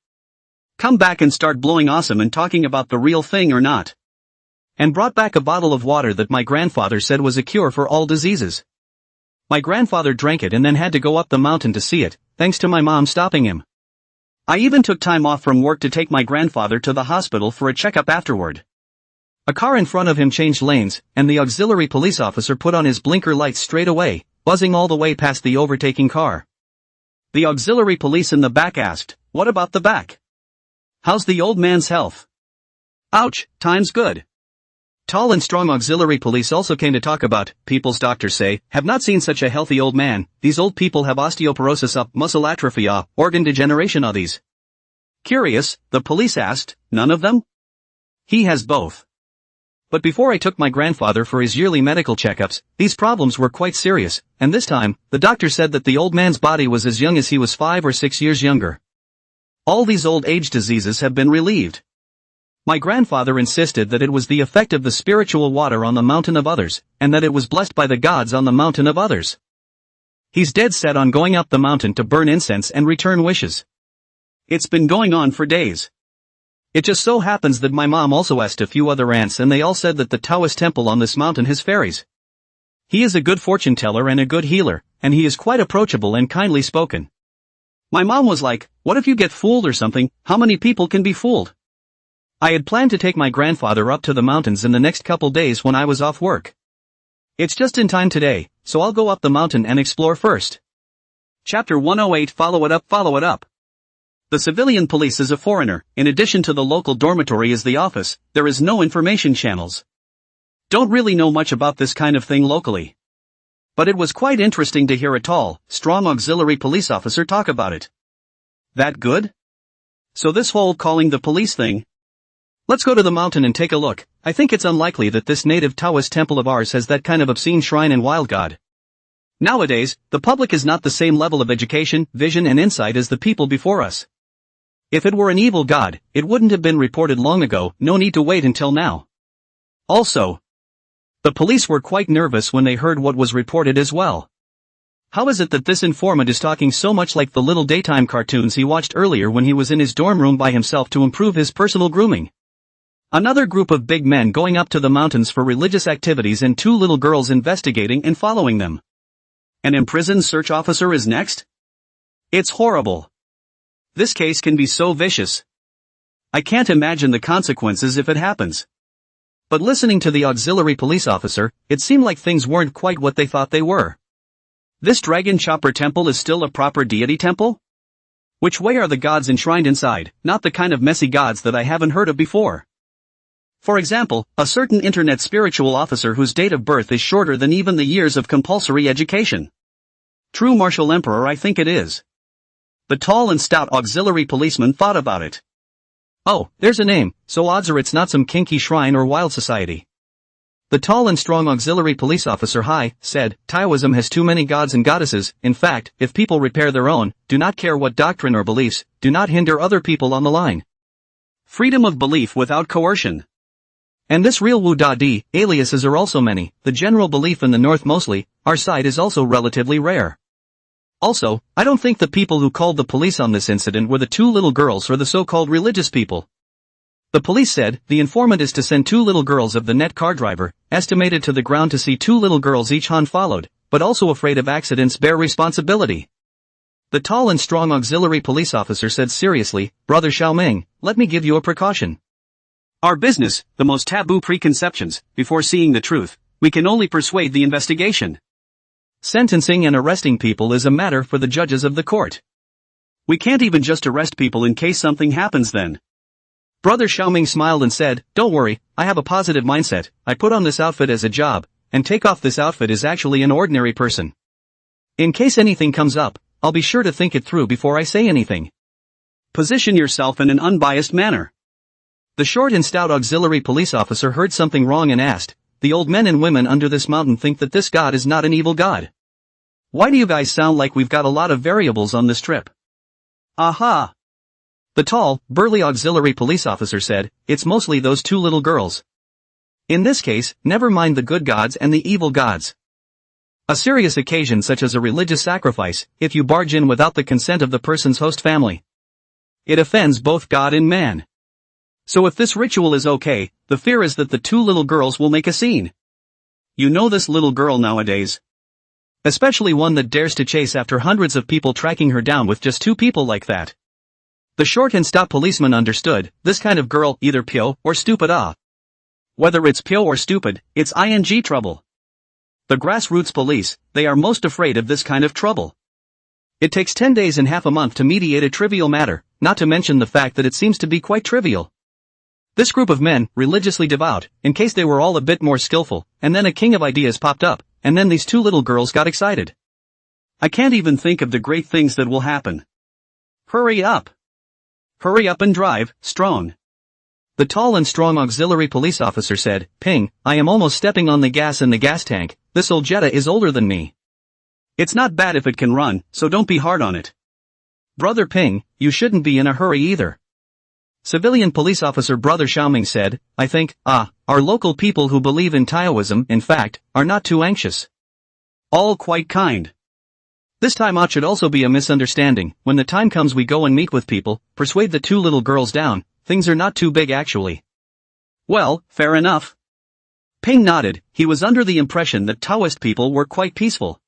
Come back and start blowing awesome and talking about the real thing or not. And brought back a bottle of water that my grandfather said was a cure for all diseases. My grandfather drank it and then had to go up the mountain to see it, thanks to my mom stopping him. I even took time off from work to take my grandfather to the hospital for a checkup afterward. A car in front of him changed lanes, and the auxiliary police officer put on his blinker lights straight away, buzzing all the way past the overtaking car. The auxiliary police in the back asked, what about the back? How's the old man's health? Ouch, time's good. Tall and strong auxiliary police also came to talk about, people's doctors say, have not seen such a healthy old man. These old people have osteoporosis muscle atrophy organ degeneration these. Curious, the police asked, none of them? He has both. But before I took my grandfather for his yearly medical checkups, these problems were quite serious, and this time, the doctor said that the old man's body was as young as he was 5 or 6 years younger. All these old age diseases have been relieved. My grandfather insisted that it was the effect of the spiritual water on the mountain of others, and that it was blessed by the gods on the mountain of others. He's dead set on going up the mountain to burn incense and return wishes. It's been going on for days. It just so happens that my mom also asked a few other aunts and they all said that the Taoist temple on this mountain has fairies. He is a good fortune teller and a good healer, and he is quite approachable and kindly spoken. My mom was like, what if you get fooled or something? How many people can be fooled? I had planned to take my grandfather up to the mountains in the next couple days when I was off work. It's just in time today, so I'll go up the mountain and explore first. Chapter 108 Follow it up. The civilian police is a foreigner. In addition to the local dormitory is the office, there is no information channels. Don't really know much about this kind of thing locally. But it was quite interesting to hear a tall, strong auxiliary police officer talk about it. That good? So this whole calling the police thing? Let's go to the mountain and take a look. I think it's unlikely that this native Taoist temple of ours has that kind of obscene shrine and wild god. Nowadays, the public is not the same level of education, vision and insight as the people before us. If it were an evil god, it wouldn't have been reported long ago, no need to wait until now. Also, the police were quite nervous when they heard what was reported as well. How is it that this informant is talking so much like the little daytime cartoons he watched earlier when he was in his dorm room by himself to improve his personal grooming? Another group of big men going up to the mountains for religious activities and 2 little girls investigating and following them. An imprisoned search officer is next? It's horrible. This case can be so vicious. I can't imagine the consequences if it happens. But listening to the auxiliary police officer, it seemed like things weren't quite what they thought they were. This dragon chopper temple is still a proper deity temple? Which way are the gods enshrined inside, not the kind of messy gods that I haven't heard of before? For example, a certain internet spiritual officer whose date of birth is shorter than even the years of compulsory education. True martial emperor I think it is. The tall and stout auxiliary policeman thought about it. Oh, there's a name, so odds are it's not some kinky shrine or wild society. The tall and strong auxiliary police officer said, Taoism has too many gods and goddesses. In fact, if people repair their own, do not care what doctrine or beliefs, do not hinder other people on the line. Freedom of belief without coercion. And this real Wu-Da-Di, aliases are also many. The general belief in the north mostly, our side is also relatively rare. Also, I don't think the people who called the police on this incident were the 2 little girls or the so-called religious people. The police said the informant is to send 2 little girls of the net car driver, estimated to the ground to see 2 little girls each Han followed, but also afraid of accidents bear responsibility. The tall and strong auxiliary police officer said seriously, Brother Xiaoming, let me give you a precaution. Our business, the most taboo preconceptions, before seeing the truth, we can only persuade the investigation. Sentencing and arresting people is a matter for the judges of the court. We can't even just arrest people in case something happens then. Brother Xiaoming smiled and said, don't worry, I have a positive mindset, I put on this outfit as a job, and take off this outfit is actually an ordinary person. In case anything comes up, I'll be sure to think it through before I say anything. Position yourself in an unbiased manner. The short and stout auxiliary police officer heard something wrong and asked, the old men and women under this mountain think that this god is not an evil god. Why do you guys sound like we've got a lot of variables on this trip? Aha! The tall, burly auxiliary police officer said, it's mostly those 2 little girls. In this case, never mind the good gods and the evil gods. A serious occasion such as a religious sacrifice, if you barge in without the consent of the person's host family, it offends both God and man. So if this ritual is okay, the fear is that the 2 little girls will make a scene. You know this little girl nowadays. Especially one that dares to chase after hundreds of people tracking her down with just 2 people like that. The short and stout policeman understood, this kind of girl, either pyo or stupid Whether it's pyo or stupid, it's ing trouble. The grassroots police, they are most afraid of this kind of trouble. It takes 10 days and half a month to mediate a trivial matter, not to mention the fact that it seems to be quite trivial. This group of men, religiously devout, in case they were all a bit more skillful, and then a king of ideas popped up, and then these 2 little girls got excited. I can't even think of the great things that will happen. Hurry up! Hurry up and drive, strong. The tall and strong auxiliary police officer said, Ping, I am almost stepping on the gas in the gas tank, this old Jetta is older than me. It's not bad if it can run, so don't be hard on it. Brother Ping, you shouldn't be in a hurry either. Civilian police officer Brother Xiaoming said, I think, our local people who believe in Taoism, in fact, are not too anxious. All quite kind. This time out should also be a misunderstanding, when the time comes we go and meet with people, persuade the 2 little girls down, things are not too big actually. Well, fair enough. Ping nodded, he was under the impression that Taoist people were quite peaceful.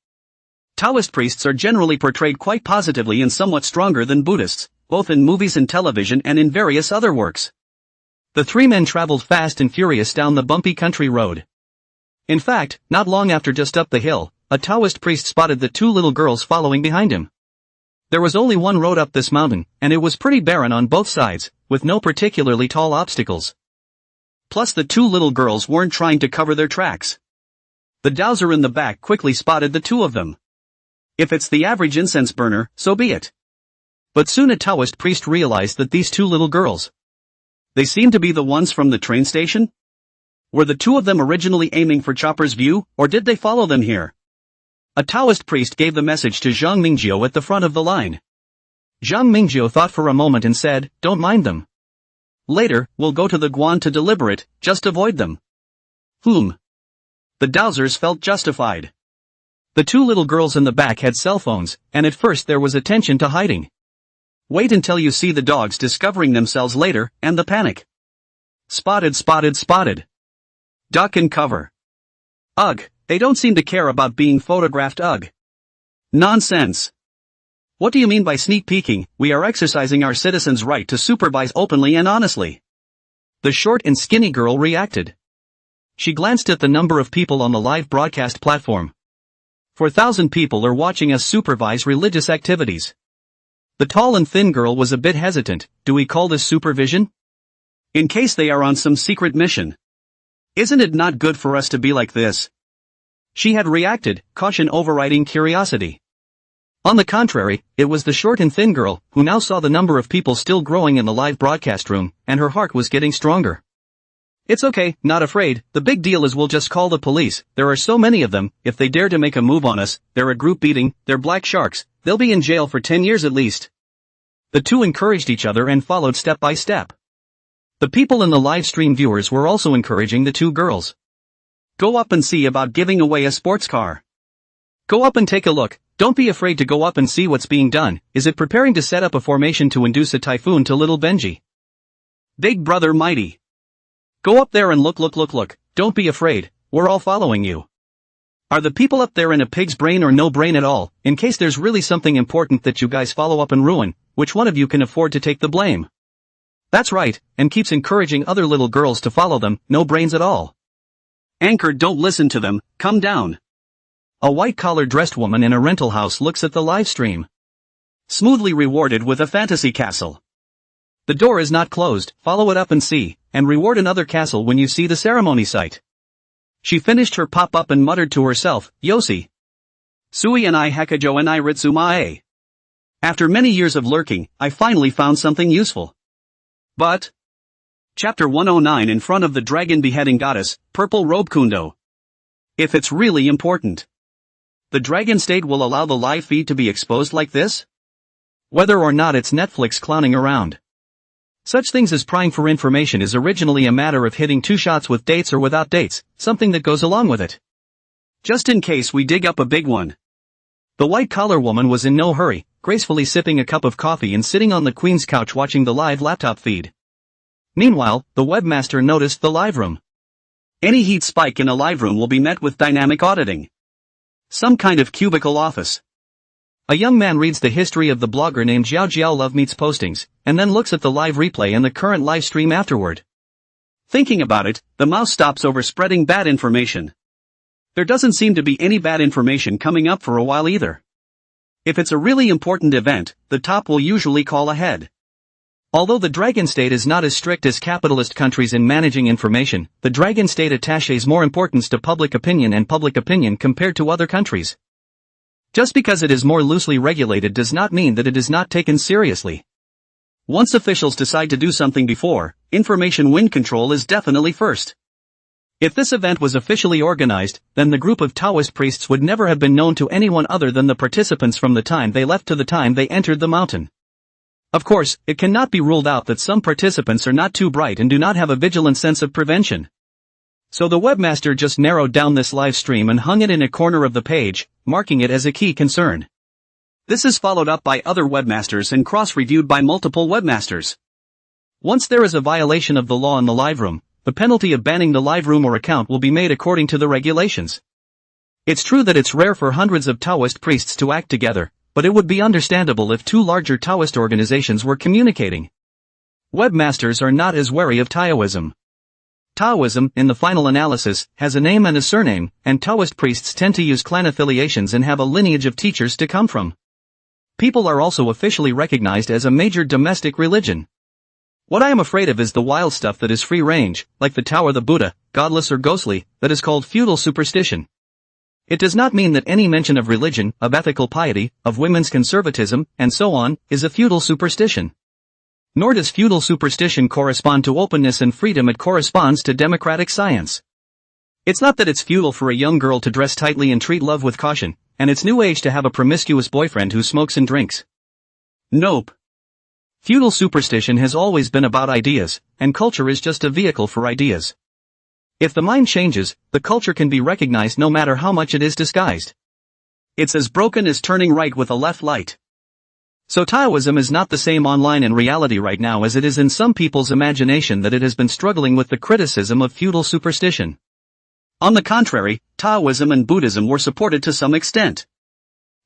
Taoist priests are generally portrayed quite positively and somewhat stronger than Buddhists, both in movies and television and in various other works. The 3 men traveled fast and furious down the bumpy country road. In fact, not long after just up the hill, a Taoist priest spotted the 2 little girls following behind him. There was only one road up this mountain, and it was pretty barren on both sides, with no particularly tall obstacles. Plus the 2 little girls weren't trying to cover their tracks. The dowser in the back quickly spotted the 2 of them. If it's the average incense burner, so be it. But soon a Taoist priest realized that these 2 little girls, they seemed to be the ones from the train station? Were the 2 of them originally aiming for Chopper's View, or did they follow them here? A Taoist priest gave the message to Zhang Mingjiu at the front of the line. Zhang Mingjiu thought for a moment and said, don't mind them. Later, we'll go to the Guan to deliberate, just avoid them. The dowsers felt justified. The 2 little girls in the back had cell phones, and at first there was attention to hiding. Wait until you see the dogs discovering themselves later, and the panic. Spotted, spotted, spotted. Duck and cover. Ugh, they don't seem to care about being photographed. Ugh. Nonsense. What do you mean by sneak peeking? We are exercising our citizens' right to supervise openly and honestly. The short and skinny girl reacted. She glanced at the number of people on the live broadcast platform. 4,000 people are watching us supervise religious activities. The tall and thin girl was a bit hesitant. Do we call this supervision? In case they are on some secret mission. Isn't it not good for us to be like this? She had reacted, caution overriding curiosity. On the contrary, it was the short and thin girl, who now saw the number of people still growing in the live broadcast room, and her heart was getting stronger. It's okay, not afraid, the big deal is we'll just call the police, there are so many of them, if they dare to make a move on us, they're a group beating, they're black sharks, they'll be in jail for 10 years at least. The 2 encouraged each other and followed step by step. The people in the live stream viewers were also encouraging the 2 girls. Go up and see about giving away a sports car. Go up and take a look, don't be afraid to go up and see what's being done. Is it preparing to set up a formation to induce a typhoon to little Benji? Big brother mighty. Go up there and look, don't be afraid, we're all following you. Are the people up there in a pig's brain or no brain at all, in case there's really something important that you guys follow up and ruin, which one of you can afford to take the blame? That's right, and keeps encouraging other little girls to follow them, no brains at all. Anchor, don't listen to them, come down. A white-collar dressed woman in a rental house looks at the live stream. Smoothly rewarded with a fantasy castle. The door is not closed, follow it up and see, and reward another castle when you see the ceremony site. She finished her pop-up and muttered to herself, Yosi. Sui and I hakajo and I ritsumae. After many years of lurking, I finally found something useful. But... Chapter 109 in front of the dragon beheading goddess, purple robe kundo. If it's really important. The dragon state will allow the live feed to be exposed like this? Whether or not it's Netflix clowning around. Such things as prying for information is originally a matter of hitting 2 shots with dates or without dates, something that goes along with it. Just in case we dig up a big one. The white-collar woman was in no hurry, gracefully sipping a cup of coffee and sitting on the queen's couch watching the live laptop feed. Meanwhile, the webmaster noticed the live room. Any heat spike in a live room will be met with dynamic auditing. Some kind of cubicle office. A young man reads the history of the blogger named Yaoyao Love Meets Postings, and then looks at the live replay and the current live stream afterward. Thinking about it, the mouse stops over spreading bad information. There doesn't seem to be any bad information coming up for a while either. If it's a really important event, the top will usually call ahead. Although the Dragon State is not as strict as capitalist countries in managing information, the Dragon State attaches more importance to public opinion and public opinion compared to other countries. Just because it is more loosely regulated does not mean that it is not taken seriously. Once officials decide to do something before, information wind control is definitely first. If this event was officially organized, then the group of Taoist priests would never have been known to anyone other than the participants from the time they left to the time they entered the mountain. Of course, it cannot be ruled out that some participants are not too bright and do not have a vigilant sense of prevention. So the webmaster just narrowed down this live stream and hung it in a corner of the page, marking it as a key concern. This is followed up by other webmasters and cross-reviewed by multiple webmasters. Once there is a violation of the law in the live room, the penalty of banning the live room or account will be made according to the regulations. It's true that it's rare for hundreds of Taoist priests to act together, but it would be understandable if 2 larger Taoist organizations were communicating. Webmasters are not as wary of Taoism. Taoism, in the final analysis, has a name and a surname, and Taoist priests tend to use clan affiliations and have a lineage of teachers to come from. People are also officially recognized as a major domestic religion. What I am afraid of is the wild stuff that is free range, like the Tao or the Buddha, godless or ghostly, that is called feudal superstition. It does not mean that any mention of religion, of ethical piety, of women's conservatism, and so on, is a feudal superstition. Nor does feudal superstition correspond to openness and freedom, it corresponds to democratic science. It's not that it's feudal for a young girl to dress tightly and treat love with caution, and it's new age to have a promiscuous boyfriend who smokes and drinks. Nope. Feudal superstition has always been about ideas, and culture is just a vehicle for ideas. If the mind changes, the culture can be recognized no matter how much it is disguised. It's as broken as turning right with a left light. So Taoism is not the same online in reality right now as it is in some people's imagination that it has been struggling with the criticism of feudal superstition. On the contrary, Taoism and Buddhism were supported to some extent.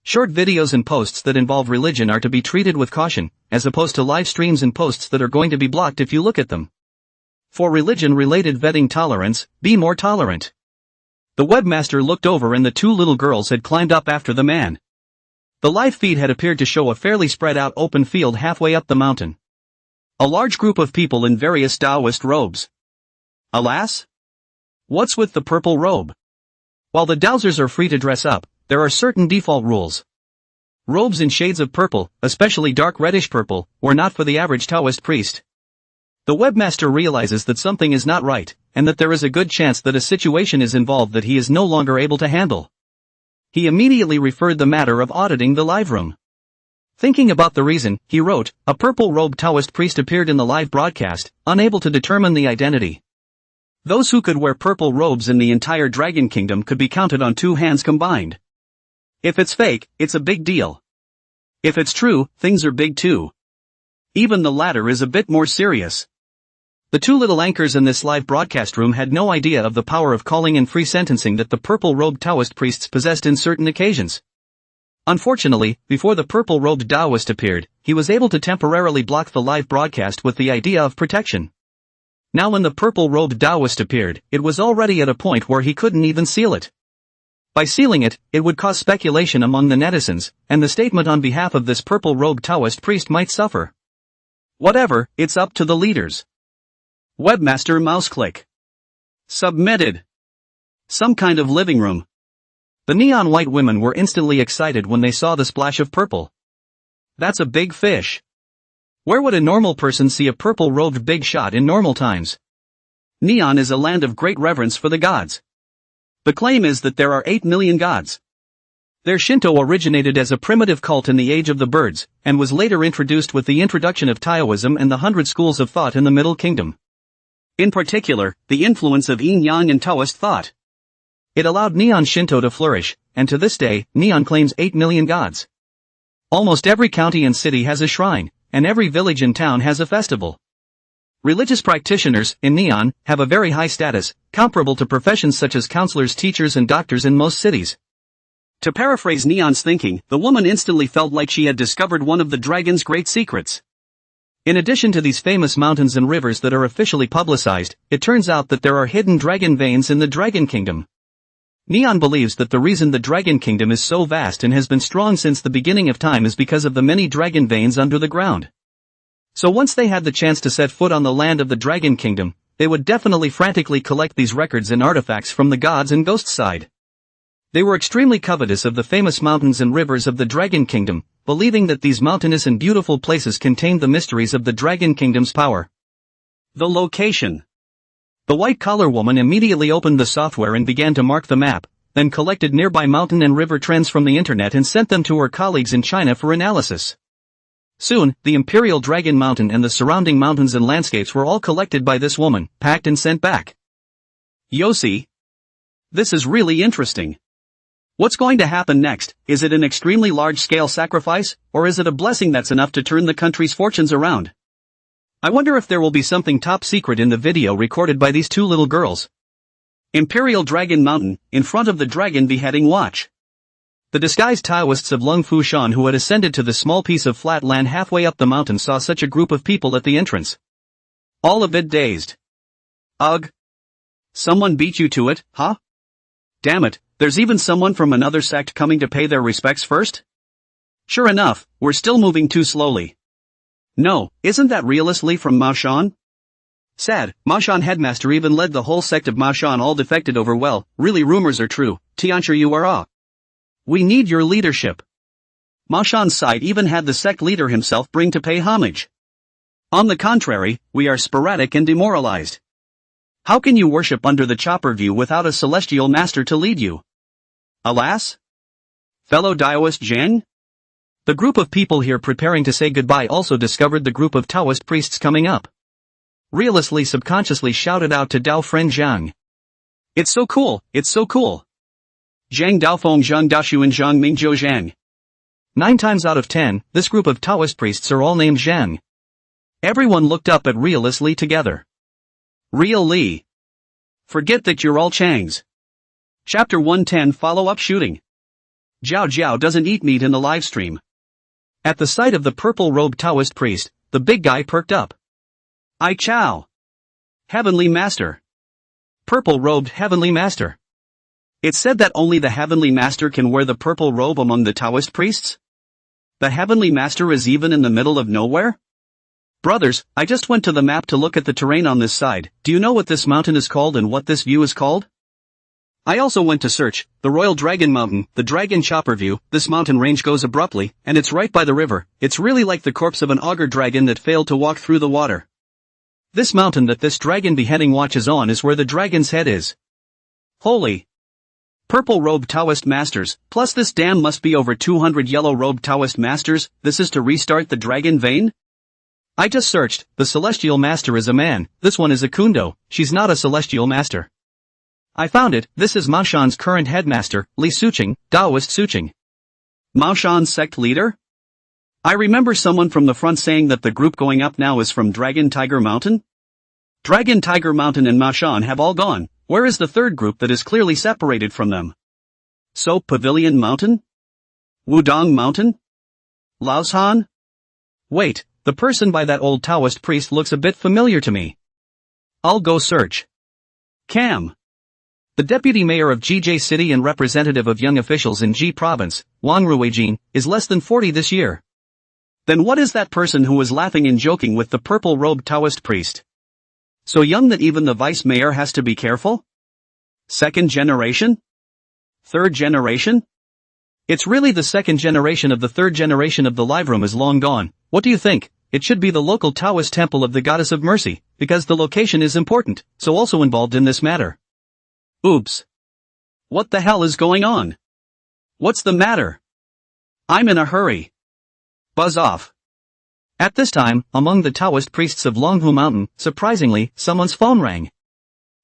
Short videos and posts that involve religion are to be treated with caution, as opposed to live streams and posts that are going to be blocked if you look at them. For religion-related vetting tolerance, be more tolerant. The webmaster looked over and the 2 little girls had climbed up after the man. The live feed had appeared to show a fairly spread-out open field halfway up the mountain. A large group of people in various Taoist robes. Alas? What's with the purple robe? While the dowsers are free to dress up, there are certain default rules. Robes in shades of purple, especially dark reddish purple, were not for the average Taoist priest. The webmaster realizes that something is not right, and that there is a good chance that a situation is involved that he is no longer able to handle. He immediately referred the matter of auditing the live room. Thinking about the reason, he wrote, a purple-robed Taoist priest appeared in the live broadcast, unable to determine the identity. Those who could wear purple robes in the entire Dragon Kingdom could be counted on 2 hands combined. If it's fake, it's a big deal. If it's true, things are big too. Even the latter is a bit more serious. The two little anchors in this live broadcast room had no idea of the power of calling in free sentencing that the purple-robed Taoist priests possessed in certain occasions. Unfortunately, before the purple-robed Taoist appeared, he was able to temporarily block the live broadcast with the idea of protection. Now when the purple-robed Taoist appeared, it was already at a point where he couldn't even seal it. By sealing it, it would cause speculation among the netizens, and the statement on behalf of this purple-robed Taoist priest might suffer. Whatever, it's up to the leaders. Webmaster mouse-click. Submitted. Some kind of living room. The neon white women were instantly excited when they saw the splash of purple. That's a big fish. Where would a normal person see a purple-robed big shot in normal times? Neon is a land of great reverence for the gods. The claim is that there are 8 million gods. Their Shinto originated as a primitive cult in the Age of the Birds, and was later introduced with the introduction of Taoism and the 100 schools of thought in the Middle Kingdom. In particular, the influence of yin-yang in Taoist thought. It allowed Neon Shinto to flourish, and to this day, Neon claims 8 million gods. Almost every county and city has a shrine, and every village and town has a festival. Religious practitioners, in Neon, have a very high status, comparable to professions such as counselors, teachers and doctors in most cities. To paraphrase Neon's thinking, the woman instantly felt like she had discovered one of the dragon's great secrets. In addition to these famous mountains and rivers that are officially publicized, it turns out that there are hidden dragon veins in the Dragon Kingdom. Neon believes that the reason the Dragon Kingdom is so vast and has been strong since the beginning of time is because of the many dragon veins under the ground. So once they had the chance to set foot on the land of the Dragon Kingdom, they would definitely frantically collect these records and artifacts from the gods and ghosts side. They were extremely covetous of the famous mountains and rivers of the Dragon Kingdom, believing that these mountainous and beautiful places contained the mysteries of the Dragon Kingdom's power. The location. The white-collar woman immediately opened the software and began to mark the map, then collected nearby mountain and river trends from the internet and sent them to her colleagues in China for analysis. Soon, the Imperial Dragon Mountain and the surrounding mountains and landscapes were all collected by this woman, packed and sent back. Yossi. This is really interesting. What's going to happen next? Is it an extremely large-scale sacrifice, or is it a blessing that's enough to turn the country's fortunes around? I wonder if there will be something top secret in the video recorded by these two little girls. Imperial Dragon Mountain, in front of the dragon beheading watch. The disguised Taoists of Lung Fushan who had ascended to the small piece of flat land halfway up the mountain saw such a group of people at the entrance. All a bit dazed. Ugh. Someone beat you to it, huh? Damn it. There's even someone from another sect coming to pay their respects first? Sure enough, we're still moving too slowly. No, isn't that realistically from Maoshan? Sad, Maoshan headmaster even led the whole sect of Maoshan all defected over well, really rumors are true, Tiancher you are ah. We need your leadership. Maoshan's side even had the sect leader himself bring to pay homage. On the contrary, we are sporadic and demoralized. How can you worship under the chopper view without a celestial master to lead you? Alas? Fellow Taoist Zhang? The group of people here preparing to say goodbye also discovered the group of Taoist priests coming up. Realistically subconsciously shouted out to Dao friend Zhang. It's so cool, it's so cool. Zhang Daofeng Zhang Dashuan Zhang Mingzhou Zhang. 9 times out of 10, this group of Taoist priests are all named Zhang. Everyone looked up at realistically together. Real Li. Forget that you're all Changs. Chapter 110 Follow-up Shooting. Zhao Zhao doesn't eat meat in the livestream. At the sight of the purple-robed Taoist priest, the big guy perked up. Ai Chao. Heavenly Master. Purple-robed Heavenly Master. It's said that only the Heavenly Master can wear the purple robe among the Taoist priests? The Heavenly Master is even in the middle of nowhere? Brothers, I just went to the map to look at the terrain on this side. Do you know what this mountain is called and what this view is called? I also went to search, the Royal Dragon Mountain, the Dragon Chopper View. This mountain range goes abruptly, and it's right by the river. It's really like the corpse of an auger dragon that failed to walk through the water. This mountain that this dragon beheading watches on is where the dragon's head is. Holy. Purple-robed Taoist masters, plus this dam must be over 200 yellow-robed Taoist masters. This is to restart the dragon vein? I just searched, the celestial master is a man, this one is a Kundo, she's not a celestial master. I found it, this is Maoshan's current headmaster, Li Suqing, Taoist Suqing. Maoshan's sect leader? I remember someone from the front saying that the group going up now is from Dragon Tiger Mountain? Dragon Tiger Mountain and Mashan have all gone. Where is the third group that is clearly separated from them? So Pavilion Mountain? Wudong Mountain? Laoshan? Wait, the person by that old Taoist priest looks a bit familiar to me. I'll go search. Cam. The deputy mayor of GJ City and representative of young officials in G province, Wang Ruijin, is less than 40 this year. Then what is that person who was laughing and joking with the purple-robed Taoist priest? So young that even the vice mayor has to be careful? Second generation? Third generation? It's really the second generation of the third generation of the live room is long gone. What do you think? It should be the local Taoist temple of the goddess of mercy, because the location is important, so also involved in this matter. Oops. What the hell is going on? What's the matter? I'm in a hurry. Buzz off. At this time, among the Taoist priests of Longhu Mountain, surprisingly, someone's phone rang.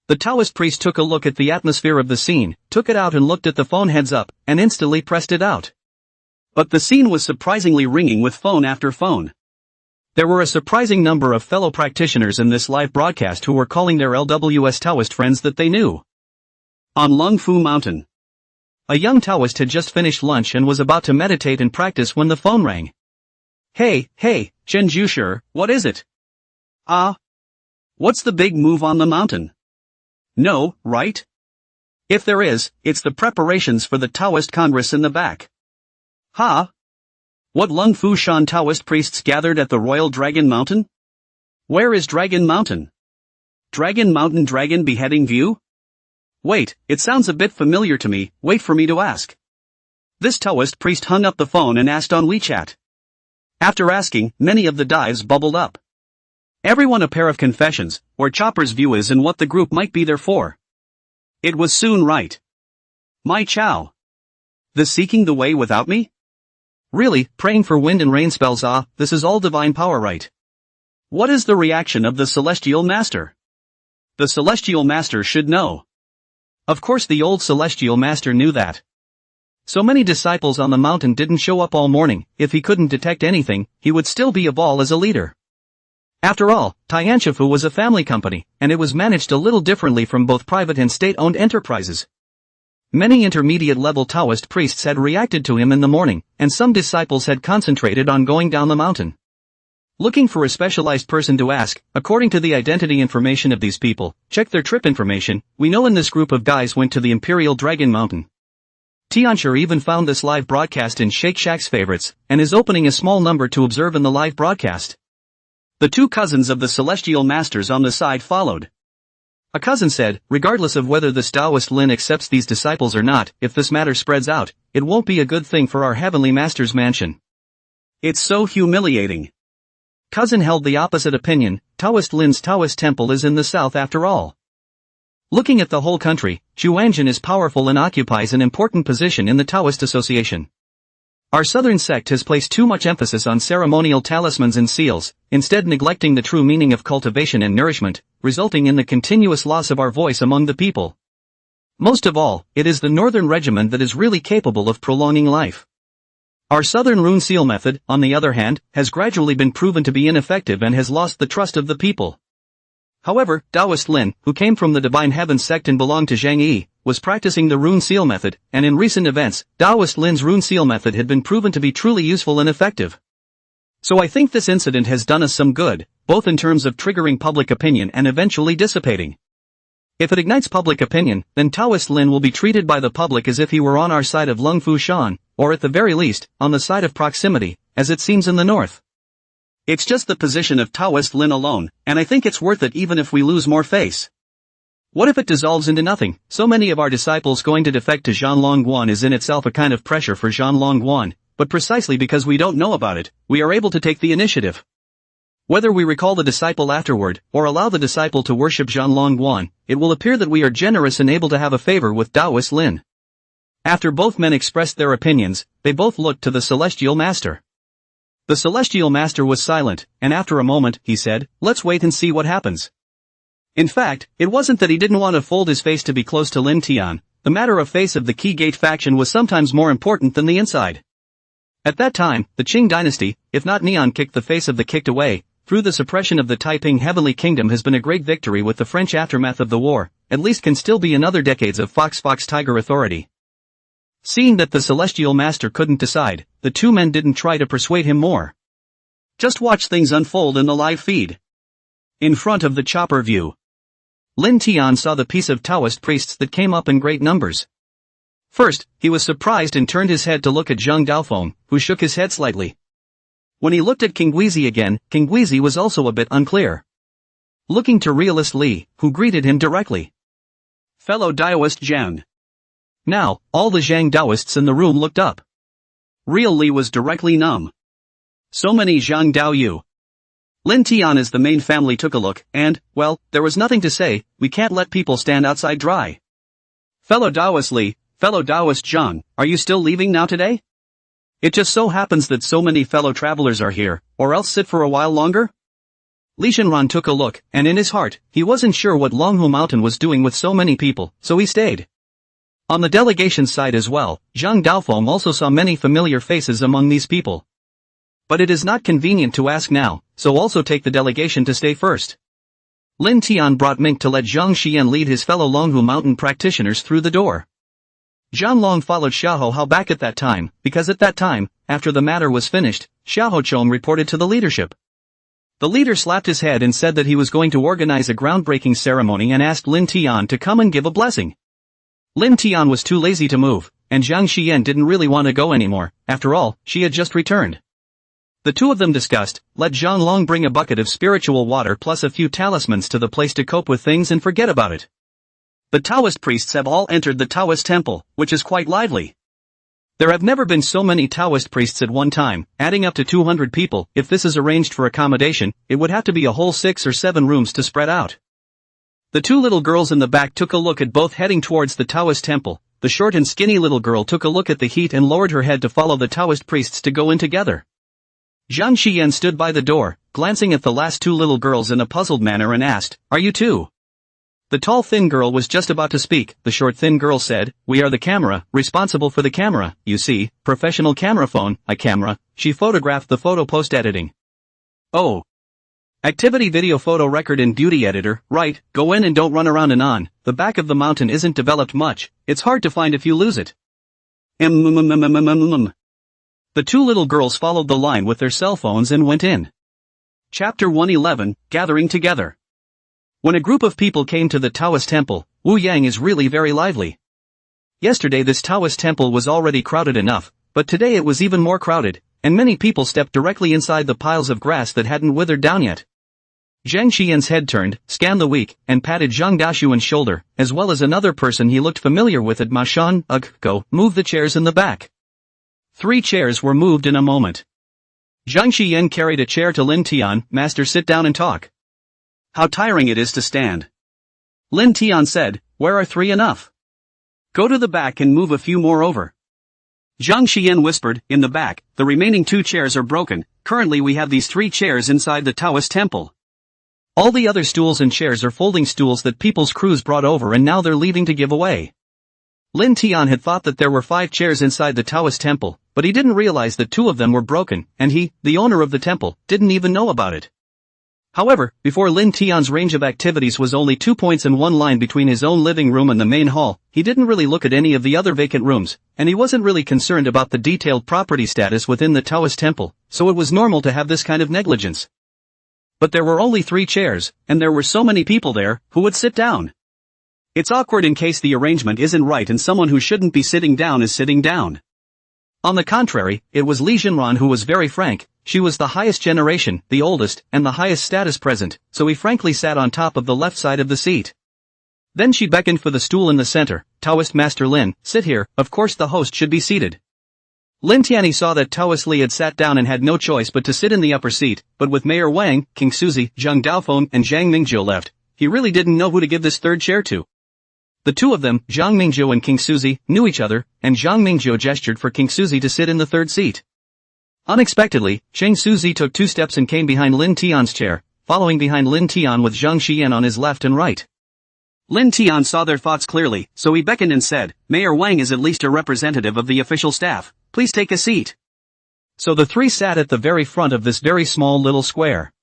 The Taoist priest took a look at the atmosphere of the scene, took it out and looked at the phone heads up, and instantly pressed it out. But the scene was surprisingly ringing with phone after phone. There were a surprising number of fellow practitioners in this live broadcast who were calling their LWS Taoist friends that they knew. On Lungfu Mountain. A young Taoist had just finished lunch and was about to meditate and practice when the phone rang. Hey, Chen Jusher, what is it? What's the big move on the mountain? No, right? If there is, it's the preparations for the Taoist Congress in the back. What Lungfu Shan Taoist priests gathered at the Royal Dragon Mountain? Where is Dragon Mountain? Dragon Mountain Dragon Beheading View? Wait, it sounds a bit familiar to me, wait for me to ask. This Taoist priest hung up the phone and asked on WeChat. After asking, many of the dives bubbled up. Everyone a pair of confessions, or Chopper's view is and what the group might be there for. It was soon right. My chow. The seeking the way without me? Really, praying for wind and rain spells this is all divine power right? What is the reaction of the Celestial Master? The Celestial Master should know. Of course the old Celestial Master knew that. So many disciples on the mountain didn't show up all morning. If he couldn't detect anything, he would still be a ball as a leader. After all, Tianshifu was a family company, and it was managed a little differently from both private and state-owned enterprises. Many intermediate-level Taoist priests had reacted to him in the morning, and some disciples had concentrated on going down the mountain. Looking for a specialized person to ask, according to the identity information of these people, check their trip information, we know in this group of guys went to the Imperial Dragon Mountain. Tianshur even found this live broadcast in Shake Shack's favorites, and is opening a small number to observe in the live broadcast. The two cousins of the Celestial Masters on the side followed. A cousin said, regardless of whether this Taoist Lin accepts these disciples or not, if this matter spreads out, it won't be a good thing for our Heavenly Master's mansion. It's so humiliating. Cousin held the opposite opinion. Taoist Lin's Taoist temple is in the south after all. Looking at the whole country, Zhuangjian is powerful and occupies an important position in the Taoist Association. Our southern sect has placed too much emphasis on ceremonial talismans and seals, instead neglecting the true meaning of cultivation and nourishment, resulting in the continuous loss of our voice among the people. Most of all, it is the northern regimen that is really capable of prolonging life. Our southern rune seal method, on the other hand, has gradually been proven to be ineffective and has lost the trust of the people. However, Taoist Lin, who came from the Divine Heavens sect and belonged to Zhang Yi, was practicing the rune seal method, and in recent events, Taoist Lin's rune seal method had been proven to be truly useful and effective. So I think this incident has done us some good, both in terms of triggering public opinion and eventually dissipating. If it ignites public opinion, then Taoist Lin will be treated by the public as if he were on our side of Lungfu Shan, or at the very least, on the side of proximity, as it seems in the north. It's just the position of Taoist Lin alone, and I think it's worth it even if we lose more face. What if it dissolves into nothing? So many of our disciples going to defect to Zhanlongguan is in itself a kind of pressure for Zhanlongguan, but precisely because we don't know about it, we are able to take the initiative. Whether we recall the disciple afterward, or allow the disciple to worship Zhanlongguan, it will appear that we are generous and able to have a favor with Taoist Lin. After both men expressed their opinions, they both looked to the Celestial Master. The Celestial Master was silent, and after a moment, he said, "Let's wait and see what happens." In fact, it wasn't that he didn't want to fold his face to be close to Lin Tian. The matter of face of the Key Gate faction was sometimes more important than the inside. At that time, the Qing dynasty, if not Neon kicked the face of the kicked away, through the suppression of the Taiping Heavenly Kingdom has been a great victory with the French aftermath of the war, at least can still be another decades of Fox Tiger authority. Seeing that the Celestial Master couldn't decide, the two men didn't try to persuade him more. Just watch things unfold in the live feed. In front of the chopper view, Lin Tian saw the piece of Taoist priests that came up in great numbers. First, he was surprised and turned his head to look at Zhang Daofeng, who shook his head slightly. When he looked at King Guizi again, King Guizi was also a bit unclear. Looking to Realist Li, who greeted him directly. Fellow Daoist Zhang. Now, all the Zhang Daoists in the room looked up. Real Li was directly numb. So many Zhang Dao Yu. Lin Tian as the main family took a look, and, well, there was nothing to say, we can't let people stand outside dry. Fellow Daoist Li, fellow Daoist Zhang, are you still leaving now today? It just so happens that so many fellow travelers are here, or else sit for a while longer? Li Shenran took a look, and in his heart, he wasn't sure what Longhu Mountain was doing with so many people, so he stayed. On the delegation side as well, Zhang Daofeng also saw many familiar faces among these people. But it is not convenient to ask now, so also take the delegation to stay first. Lin Tian brought Mink to let Zhang Xian lead his fellow Longhu Mountain practitioners through the door. Zhang Long followed Xiahou Hao back at that time, because at that time, after the matter was finished, Xiahou Chong reported to the leadership. The leader slapped his head and said that he was going to organize a groundbreaking ceremony and asked Lin Tian to come and give a blessing. Lin Tian was too lazy to move, and Zhang Xian didn't really want to go anymore, after all, she had just returned. The two of them discussed, let Zhang Long bring a bucket of spiritual water plus a few talismans to the place to cope with things and forget about it. The Taoist priests have all entered the Taoist temple, which is quite lively. There have never been so many Taoist priests at one time, adding up to 200 people. If this is arranged for accommodation, it would have to be a whole 6 or 7 rooms to spread out. The two little girls in the back took a look at both heading towards the Taoist temple. The short and skinny little girl took a look at the heat and lowered her head to follow the Taoist priests to go in together. Zhang Xian stood by the door, glancing at the last two little girls in a puzzled manner and asked, "Are you too?" The tall thin girl was just about to speak. The short thin girl said, "We are the camera, responsible for the camera, you see, professional camera phone, a camera." She photographed the photo post-editing. "Oh. Activity video photo record and beauty editor, right, go in and don't run around and on. The back of the mountain isn't developed much, it's hard to find if you lose it." The two little girls followed the line with their cell phones and went in. Chapter 111, Gathering Together. When a group of people came to the Taoist temple, Wu Yang is really very lively. Yesterday this Taoist temple was already crowded enough, but today it was even more crowded, and many people stepped directly inside the piles of grass that hadn't withered down yet. Zhang Xian's head turned, scanned the weak, and patted Zhang Daxuan's shoulder, as well as another person he looked familiar with at Ma Shan. Go, move the chairs in the back. 3 chairs were moved in a moment. Zhang Xian carried a chair to Lin Tian. "Master, sit down and talk. How tiring it is to stand." Lin Tian said, "Where are 3 enough? Go to the back and move a few more over." Zhang Xian whispered, "In the back, the remaining 2 chairs are broken. Currently we have these 3 chairs inside the Taoist temple. All the other stools and chairs are folding stools that people's crews brought over and now they're leaving to give away." Lin Tian had thought that there were 5 chairs inside the Taoist temple, but he didn't realize that 2 of them were broken, and he, the owner of the temple, didn't even know about it. However, before Lin Tian's range of activities was only 2 points and 1 line between his own living room and the main hall, he didn't really look at any of the other vacant rooms, and he wasn't really concerned about the detailed property status within the Taoist temple, so it was normal to have this kind of negligence. But there were only 3 chairs, and there were so many people there, who would sit down? It's awkward in case the arrangement isn't right and someone who shouldn't be sitting down is sitting down. On the contrary, it was Li Jinran who was very frank. She was the highest generation, the oldest, and the highest status present, so he frankly sat on top of the left side of the seat. Then she beckoned for the stool in the center. "Taoist Master Lin, sit here." Of course the host should be seated. Lin Tianyi saw that Taoist Li had sat down and had no choice but to sit in the upper seat, but with Mayor Wang, King Suzy, Zhang Daofeng, and Zhang Mingzhou left, he really didn't know who to give this third chair to. The two of them, Zhang Mingzhou and King Suzy, knew each other, and Zhang Mingzhou gestured for King Suzy to sit in the third seat. Unexpectedly, King Suzy took 2 steps and came behind Lin Tian's chair, following behind Lin Tian with Zhang Xian on his left and right. Lin Tian saw their thoughts clearly, so he beckoned and said, "Mayor Wang is at least a representative of the official staff. Please take a seat." So the 3 sat at the very front of this very small little square.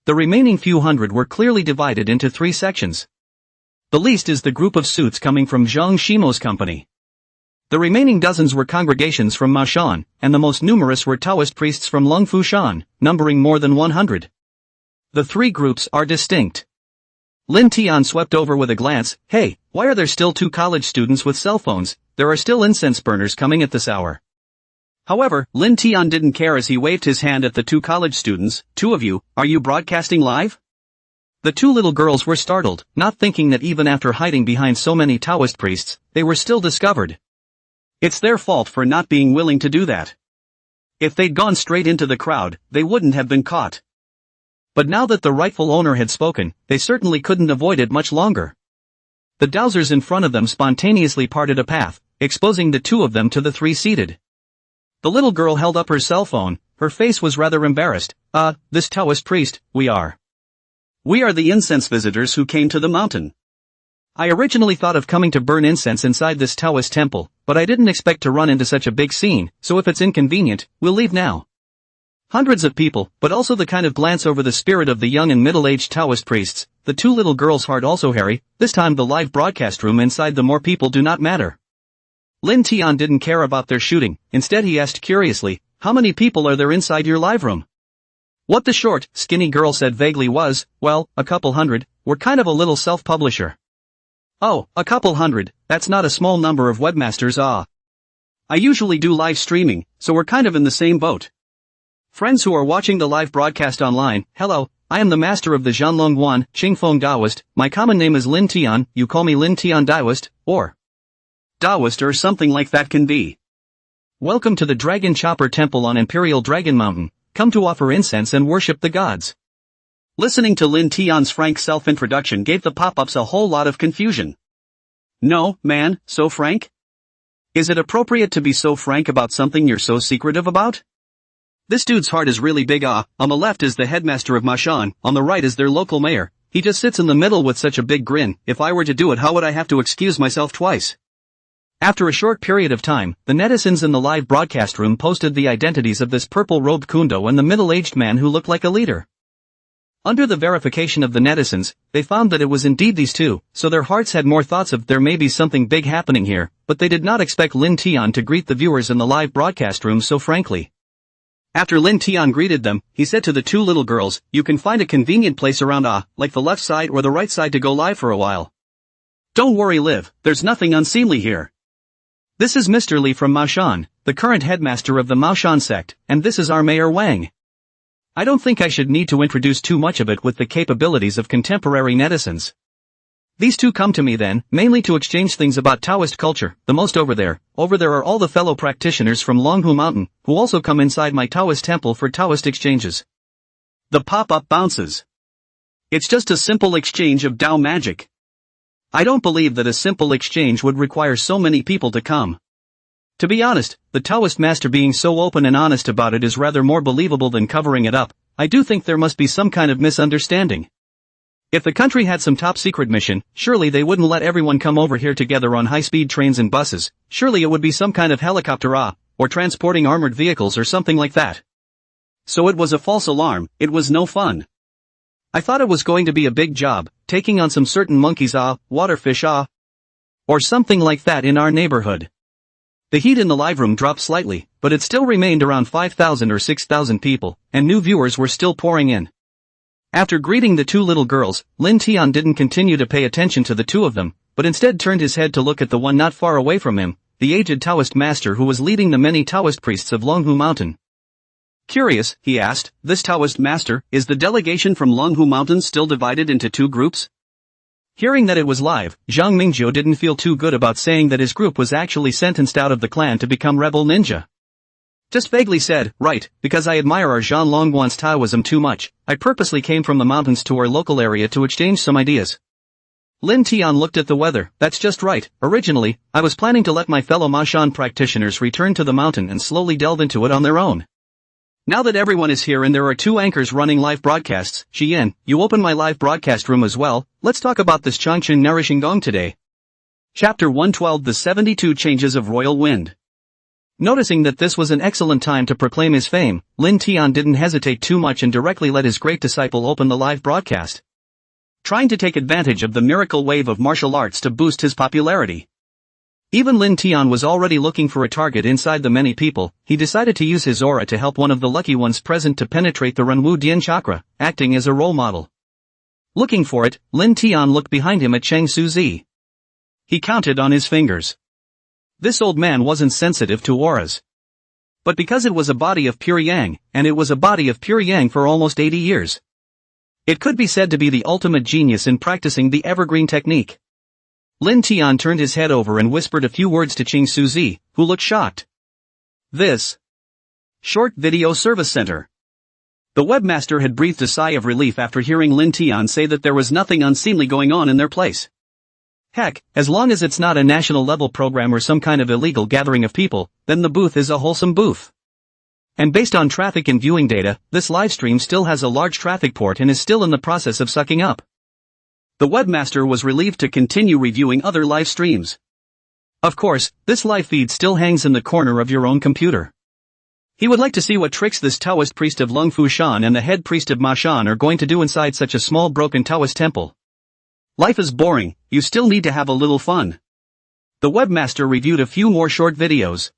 The remaining few hundred were clearly divided into 3 sections. The least is the group of suits coming from Zhang Shimo's company. The remaining dozens were congregations from Maoshan, and the most numerous were Taoist priests from Lungfushan, numbering more than 100. The 3 groups are distinct. Lin Tian swept over with a glance. Hey, why are there still 2 college students with cell phones? There are still incense burners coming at this hour. However, Lin Tian didn't care as he waved his hand at the 2 college students. 2 of you, are you broadcasting live? The 2 little girls were startled, not thinking that even after hiding behind so many Taoist priests, they were still discovered. It's their fault for not being willing to do that. If they'd gone straight into the crowd, they wouldn't have been caught. But now that the rightful owner had spoken, they certainly couldn't avoid it much longer. The dowsers in front of them spontaneously parted a path, exposing the 2 of them to the 3 seated. The little girl held up her cell phone. Her face was rather embarrassed. This Taoist priest, we are the incense visitors who came to the mountain. I originally thought of coming to burn incense inside this Taoist temple, but I didn't expect to run into such a big scene, so if it's inconvenient, we'll leave now. Hundreds of people, but also the kind of glance over the spirit of the young and middle-aged Taoist priests. The 2 little girls' heart also hairy. This time the live broadcast room inside the more people do not matter. Lin Tian didn't care about their shooting. Instead he asked curiously, how many people are there inside your live room? What the short, skinny girl said vaguely was, well, a couple hundred. We're kind of a little self-publisher. Oh, a couple hundred, that's not a small number of webmasters. I usually do live streaming, so we're kind of in the same boat. Friends who are watching the live broadcast online, hello, I am the master of the Zhanlong Wan, Qingfeng Taoist. My common name is Lin Tian. You call me Lin Tian Taoist, or Taoist or something like that can be. Welcome to the Dragon Chopper Temple on Imperial Dragon Mountain. Come to offer incense and worship the gods. Listening to Lin Tian's frank self-introduction gave the pop-ups a whole lot of confusion. No, man, so frank? Is it appropriate to be so frank about something you're so secretive about? This dude's heart is really big. On the left is the headmaster of Maoshan, on the right is their local mayor. He just sits in the middle with such a big grin. If I were to do it, how would I have to excuse myself twice? After a short period of time, the netizens in the live broadcast room posted the identities of this purple-robed Kundo and the middle-aged man who looked like a leader. Under the verification of the netizens, they found that it was indeed these 2, so their hearts had more thoughts of there may be something big happening here, but they did not expect Lin Tian to greet the viewers in the live broadcast room so frankly. After Lin Tian greeted them, he said to the 2 little girls, you can find a convenient place around like the left side or the right side to go live for a while. Don't worry, Liv, there's nothing unseemly here. This is Mr. Li from Maoshan, the current headmaster of the Maoshan sect, and this is our Mayor Wang. I don't think I should need to introduce too much of it with the capabilities of contemporary netizens. These 2 come to me then, mainly to exchange things about Taoist culture. The most over there are all the fellow practitioners from Longhu Mountain, who also come inside my Taoist temple for Taoist exchanges. The pop-up bounces. It's just a simple exchange of Tao magic. I don't believe that a simple exchange would require so many people to come. To be honest, the Taoist master being so open and honest about it is rather more believable than covering it up. I do think there must be some kind of misunderstanding. If the country had some top-secret mission, surely they wouldn't let everyone come over here together on high-speed trains and buses. Surely it would be some kind of helicopter or transporting armored vehicles or something like that. So it was a false alarm. It was no fun. I thought it was going to be a big job, taking on some certain monkeys waterfish or something like that in our neighborhood. The heat in the live room dropped slightly, but it still remained around 5,000 or 6,000 people, and new viewers were still pouring in. After greeting the 2 little girls, Lin Tian didn't continue to pay attention to the 2 of them, but instead turned his head to look at the one not far away from him, the aged Taoist master who was leading the many Taoist priests of Longhu Mountain. Curious, he asked, this Taoist master, is the delegation from Longhu Mountain still divided into 2 groups? Hearing that it was live, Zhang Mingzhou didn't feel too good about saying that his group was actually sentenced out of the clan to become rebel ninja. Just vaguely said, right, because I admire our Zhanlongwan's Taoism too much, I purposely came from the mountains to our local area to exchange some ideas. Lin Tian looked at the weather. That's just right. Originally, I was planning to let my fellow Maoshan practitioners return to the mountain and slowly delve into it on their own. Now that everyone is here and there are 2 anchors running live broadcasts, Xian, you open my live broadcast room as well. Let's talk about this Changchun Nourishing Gong today. Chapter 112 The 72 Changes of Royal Wind. Noticing that this was an excellent time to proclaim his fame, Lin Tian didn't hesitate too much and directly let his great disciple open the live broadcast, trying to take advantage of the miracle wave of martial arts to boost his popularity. Even Lin Tian was already looking for a target inside the many people. He decided to use his aura to help one of the lucky ones present to penetrate the Renwu Dian chakra, acting as a role model. Looking for it, Lin Tian looked behind him at Cheng Suzi. He counted on his fingers. This old man wasn't sensitive to auras. But because it was a body of pure yang, and it was a body of pure yang for almost 80 years, it could be said to be the ultimate genius in practicing the evergreen technique. Lin Tian turned his head over and whispered a few words to Cheng Suzi, who looked shocked. This short video service center. The webmaster had breathed a sigh of relief after hearing Lin Tian say that there was nothing unseemly going on in their place. Heck, as long as it's not a national-level program or some kind of illegal gathering of people, then the booth is a wholesome booth. And based on traffic and viewing data, this livestream still has a large traffic port and is still in the process of sucking up. The webmaster was relieved to continue reviewing other live streams. Of course, this live feed still hangs in the corner of your own computer. He would like to see what tricks this Taoist priest of Lung Fu Shan and the head priest of Ma Shan are going to do inside such a small broken Taoist temple. Life is boring, you still need to have a little fun. The webmaster reviewed a few more short videos.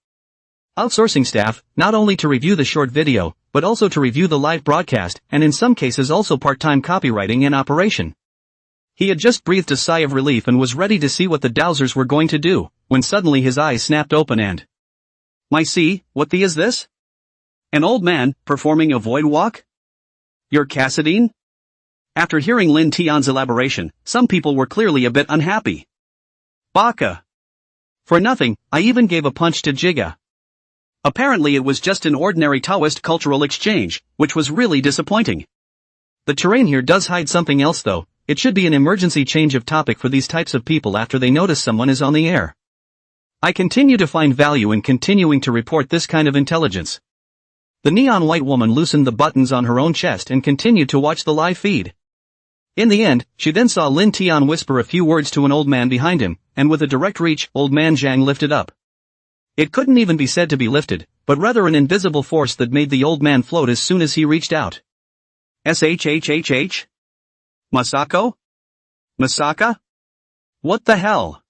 Outsourcing staff, not only to review the short video, but also to review the live broadcast, and in some cases also part-time copywriting and operation. He had just breathed a sigh of relief and was ready to see what the dowsers were going to do, when suddenly his eyes snapped open and... "My see, what the is this? An old man, performing a void walk? You're Cassadine?" After hearing Lin Tian's elaboration, some people were clearly a bit unhappy. Baka. For nothing, I even gave a punch to Jigga. Apparently it was just an ordinary Taoist cultural exchange, which was really disappointing. The terrain here does hide something else though. It should be an emergency change of topic for these types of people after they notice someone is on the air. I continue to find value in continuing to report this kind of intelligence. The neon white woman loosened the buttons on her own chest and continued to watch the live feed. In the end, she then saw Lin Tian whisper a few words to an old man behind him, and with a direct reach, old man Zhang lifted up. It couldn't even be said to be lifted, but rather an invisible force that made the old man float as soon as he reached out. SHHHH? Masako? Masaka? What the hell?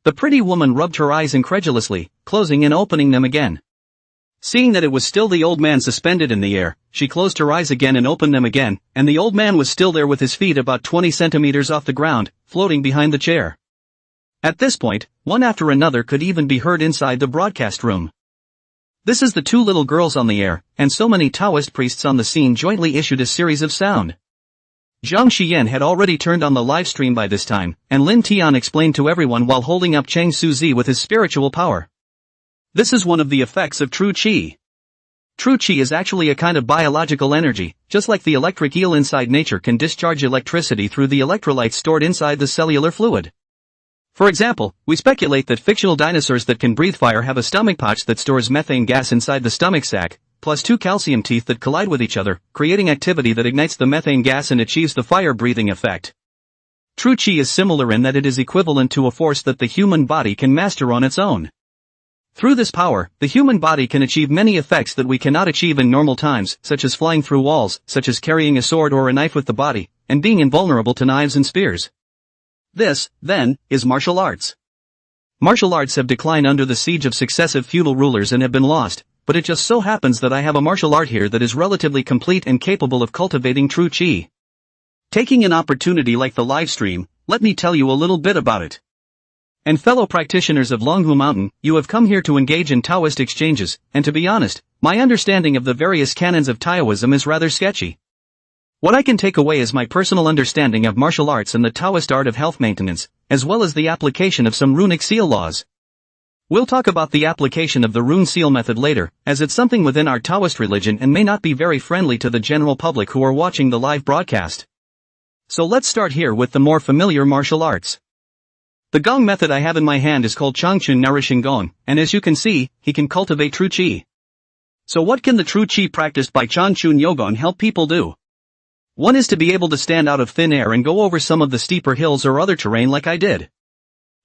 The pretty woman rubbed her eyes incredulously, closing and opening them again. Seeing that it was still the old man suspended in the air, she closed her eyes again and opened them again, and the old man was still there with his feet about 20 centimeters off the ground, floating behind the chair. At this point, one after another could even be heard inside the broadcast room. This is the two little girls on the air, and so many Taoist priests on the scene jointly issued a series of sound. Zhang Xian had already turned on the live stream by this time, and Lin Tian explained to everyone while holding up Cheng Suzi with his spiritual power. This is one of the effects of true qi. True qi is actually a kind of biological energy, just like the electric eel inside nature can discharge electricity through the electrolytes stored inside the cellular fluid. For example, we speculate that fictional dinosaurs that can breathe fire have a stomach pouch that stores methane gas inside the stomach sac, plus two calcium teeth that collide with each other, creating activity that ignites the methane gas and achieves the fire-breathing effect. True qi is similar in that it is equivalent to a force that the human body can master on its own. Through this power, the human body can achieve many effects that we cannot achieve in normal times, such as flying through walls, such as carrying a sword or a knife with the body, and being invulnerable to knives and spears. This, then, is martial arts. Martial arts have declined under the siege of successive feudal rulers and have been lost, but it just so happens that I have a martial art here that is relatively complete and capable of cultivating true qi. Taking an opportunity like the live stream, let me tell you a little bit about it. And fellow practitioners of Longhu Mountain, you have come here to engage in Taoist exchanges, and to be honest, my understanding of the various canons of Taoism is rather sketchy. What I can take away is my personal understanding of martial arts and the Taoist art of health maintenance, as well as the application of some runic seal laws. We'll talk about the application of the rune seal method later, as it's something within our Taoist religion and may not be very friendly to the general public who are watching the live broadcast. So let's start here with the more familiar martial arts. The gong method I have in my hand is called Changchun Nourishing Gong, and as you can see, he can cultivate true qi. So what can the true qi practiced by Changchun Yogon help people do? One is to be able to stand out of thin air and go over some of the steeper hills or other terrain like I did.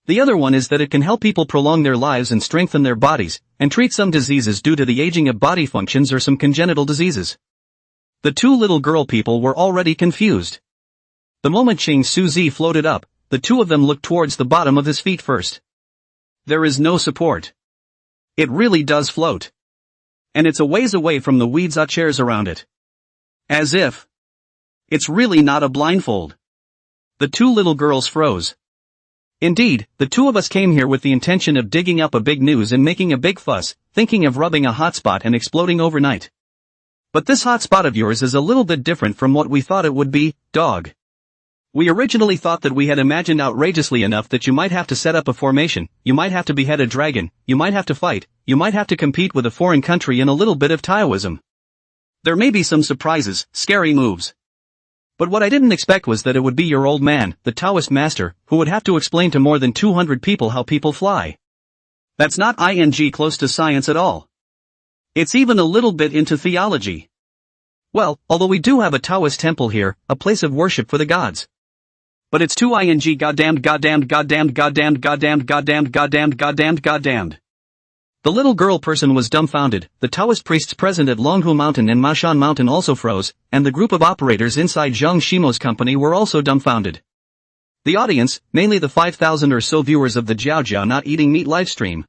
The other one is that it can help people prolong their lives and strengthen their bodies, and treat some diseases due to the aging of body functions or some congenital diseases. The two little girl people were already confused. The moment Ching Suzy floated up, the two of them looked towards the bottom of his feet first. There is no support. It really does float. And it's a ways away from the weeds or chairs around it. As if. It's really not a blindfold. The two little girls froze. Indeed, the two of us came here with the intention of digging up a big news and making a big fuss, thinking of rubbing a hotspot and exploding overnight. But this hotspot of yours is a little bit different from what we thought it would be, dog. We originally thought that we had imagined outrageously enough that you might have to set up a formation, you might have to behead a dragon, you might have to fight, you might have to compete with a foreign country and a little bit of Taoism. There may be some surprises, scary moves. But what I didn't expect was that it would be your old man, the Taoist master, who would have to explain to more than 200 people how people fly. That's not close to science at all. It's even a little bit into theology. Well, although we do have a Taoist temple here, a place of worship for the gods. But it's too goddamned. The little girl person was dumbfounded, the Taoist priests present at Longhu Mountain and Mashan Mountain also froze, and the group of operators inside Zhang Shimo's company were also dumbfounded. The audience, mainly the 5,000 or so viewers of the Jiao Not Eating Meat livestream.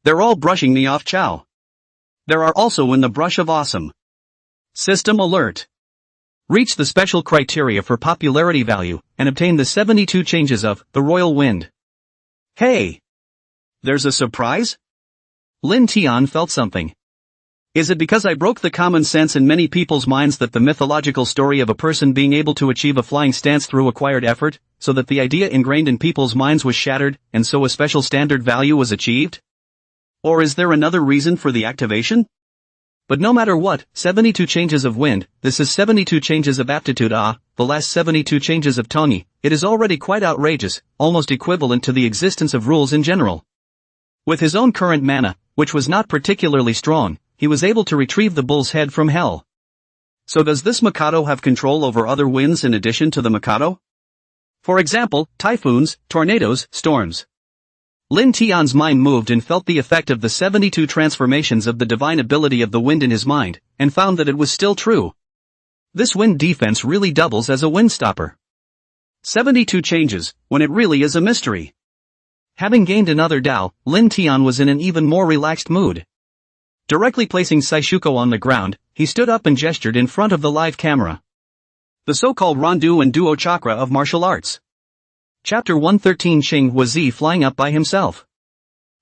They're all brushing me off chow. There are also in the brush of awesome. System alert. Reach the special criteria for popularity value, and obtain the 72 changes of the Royal Wind. Hey! There's a surprise? Lin Tian felt something. Is it because I broke the common sense in many people's minds that the mythological story of a person being able to achieve a flying stance through acquired effort, so that the idea ingrained in people's minds was shattered, and so a special standard value was achieved? Or is there another reason for the activation? But no matter what, 72 changes of wind, this is 72 changes of aptitude the last 72 changes of tongue, it is already quite outrageous, almost equivalent to the existence of rules in general. With his own current mana, which was not particularly strong, he was able to retrieve the bull's head from hell. So does this Mikado have control over other winds in addition to the Mikado? For example, typhoons, tornadoes, storms. Lin Tian's mind moved and felt the effect of the 72 transformations of the divine ability of the wind in his mind, and found that it was still true. This wind defense really doubles as a wind stopper. 72 changes, when it really is a mystery. Having gained another Dao, Lin Tian was in an even more relaxed mood. Directly placing Saishuko on the ground, he stood up and gestured in front of the live camera. The so-called Rondu and Duo Chakra of martial arts. Chapter 113 Ching was Z flying up by himself.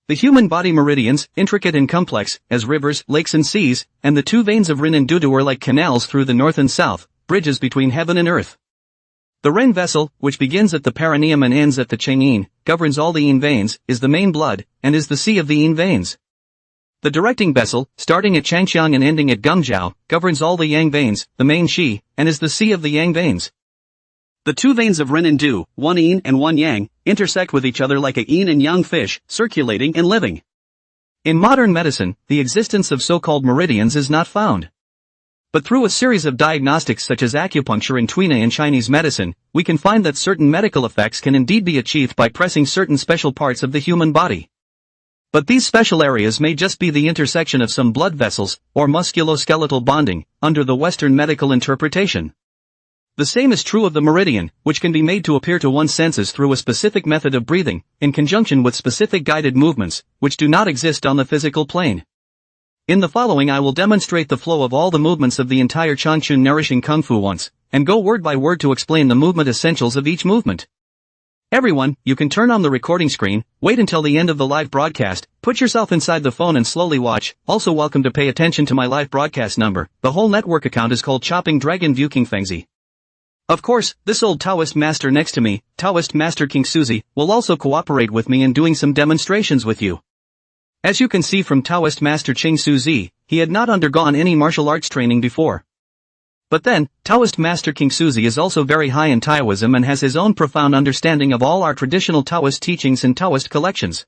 The human body meridians, intricate and complex, as rivers, lakes and seas, and the two veins of Rin and Dudu are like canals through the north and south, bridges between heaven and earth. The Ren vessel, which begins at the perineum and ends at the Chang'in, governs all the Yin veins, is the main blood, and is the sea of the Yin veins. The directing vessel, starting at Changqiang and ending at Gungzhou, governs all the Yang veins, the main Shi, and is the sea of the Yang veins. The two veins of Ren and Du, one Yin and one Yang, intersect with each other like a Yin and Yang fish, circulating and living. In modern medicine, the existence of so-called meridians is not found. But through a series of diagnostics such as acupuncture and tuina in Chinese medicine, we can find that certain medical effects can indeed be achieved by pressing certain special parts of the human body. But these special areas may just be the intersection of some blood vessels, or musculoskeletal bonding, under the Western medical interpretation. The same is true of the meridian, which can be made to appear to one's senses through a specific method of breathing, in conjunction with specific guided movements, which do not exist on the physical plane. In the following I will demonstrate the flow of all the movements of the entire Changchun nourishing Kung Fu once, and go word by word to explain the movement essentials of each movement. Everyone, you can turn on the recording screen, wait until the end of the live broadcast, put yourself inside the phone and slowly watch. Also welcome to pay attention to my live broadcast number. The whole network account is called Chopping Dragon View King Fengzi. Of course, this old Taoist master next to me, Taoist Master King Suzy, will also cooperate with me in doing some demonstrations with you. As you can see from Taoist Master Ching Suzy, he had not undergone any martial arts training before. But then, Taoist Master King Suzy is also very high in Taoism and has his own profound understanding of all our traditional Taoist teachings and Taoist collections.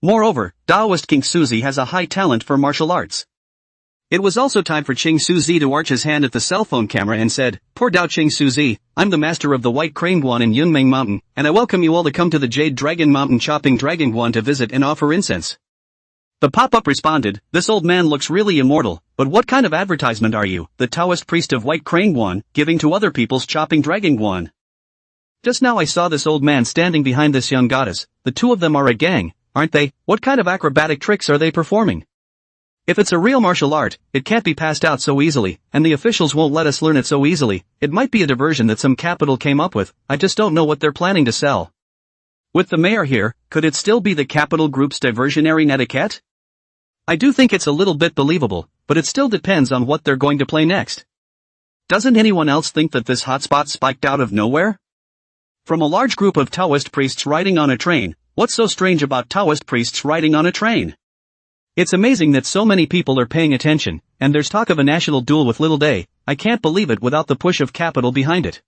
Moreover, Taoist King Suzy has a high talent for martial arts. It was also time for Ching Suzy to arch his hand at the cell phone camera and said, "Poor Dao Ching Suzy, I'm the master of the White Crane Guan in Yunmeng Mountain, and I welcome you all to come to the Jade Dragon Mountain Chopping Dragon Guan to visit and offer incense." The pop-up responded, "This old man looks really immortal, but what kind of advertisement are you, the Taoist priest of white crane guan, giving to other people's chopping dragon guan? Just now I saw this old man standing behind this young goddess, the two of them are a gang, aren't they? What kind of acrobatic tricks are they performing? If it's a real martial art, it can't be passed out so easily, and the officials won't let us learn it so easily. It might be a diversion that some capital came up with, I just don't know what they're planning to sell." With the mayor here, could it still be the capital group's diversionary netiquette? I do think it's a little bit believable, but it still depends on what they're going to play next. Doesn't anyone else think that this hotspot spiked out of nowhere? From a large group of Taoist priests riding on a train, what's so strange about Taoist priests riding on a train? It's amazing that so many people are paying attention, and there's talk of a national duel with Little Day. I can't believe it without the push of capital behind it.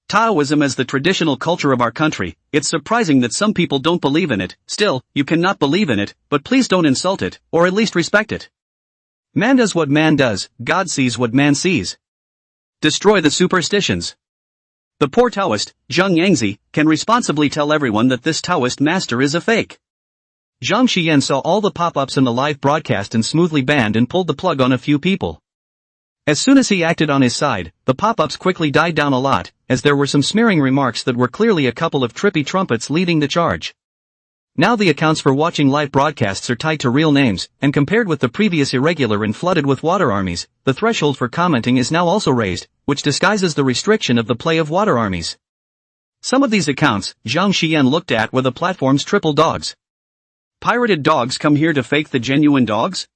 Taoism as the traditional culture of our country, it's surprising that some people don't believe in it. Still, you cannot believe in it, but please don't insult it, or at least respect it. Man does what man does, God sees what man sees. Destroy the superstitions. The poor Taoist, Zhang Yangzi, can responsibly tell everyone that this Taoist master is a fake. Zhang Xian saw all the pop-ups in the live broadcast and smoothly banned and pulled the plug on a few people. As soon as he acted on his side, the pop-ups quickly died down a lot, as there were some smearing remarks that were clearly a couple of trippy trumpets leading the charge. Now the accounts for watching live broadcasts are tied to real names, and compared with the previous irregular and flooded with water armies, the threshold for commenting is now also raised, which disguises the restriction of the play of water armies. Some of these accounts, Zhang Xian looked at were the platform's triple dogs. Pirated dogs come here to fake the genuine dogs?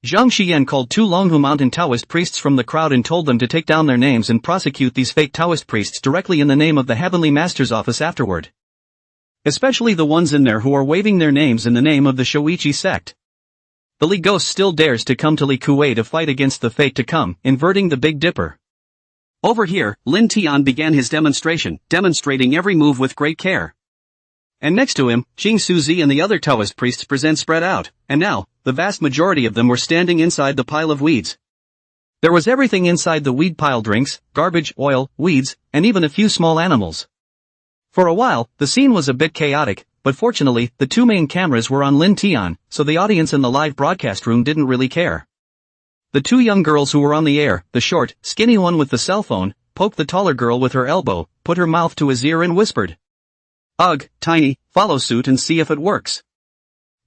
Zhang Xian called two Longhu Mountain Taoist priests from the crowd and told them to take down their names and prosecute these fake Taoist priests directly in the name of the Heavenly Master's office afterward. Especially the ones in there who are waving their names in the name of the Shoichi sect. The Li Ghost still dares to come to Li Kuei to fight against the fate to come, inverting the Big Dipper. Over here, Lin Tian began his demonstration, demonstrating every move with great care. And next to him, Xing Suzi and the other Taoist priests present spread out, and now, the vast majority of them were standing inside the pile of weeds. There was everything inside the weed pile: drinks, garbage, oil, weeds, and even a few small animals. For a while, the scene was a bit chaotic, but fortunately, the two main cameras were on Lin Tian, so the audience in the live broadcast room didn't really care. The two young girls who were on the air, the short, skinny one with the cell phone, poked the taller girl with her elbow, put her mouth to his ear and whispered, "Ugh, Tiny, follow suit and see if it works."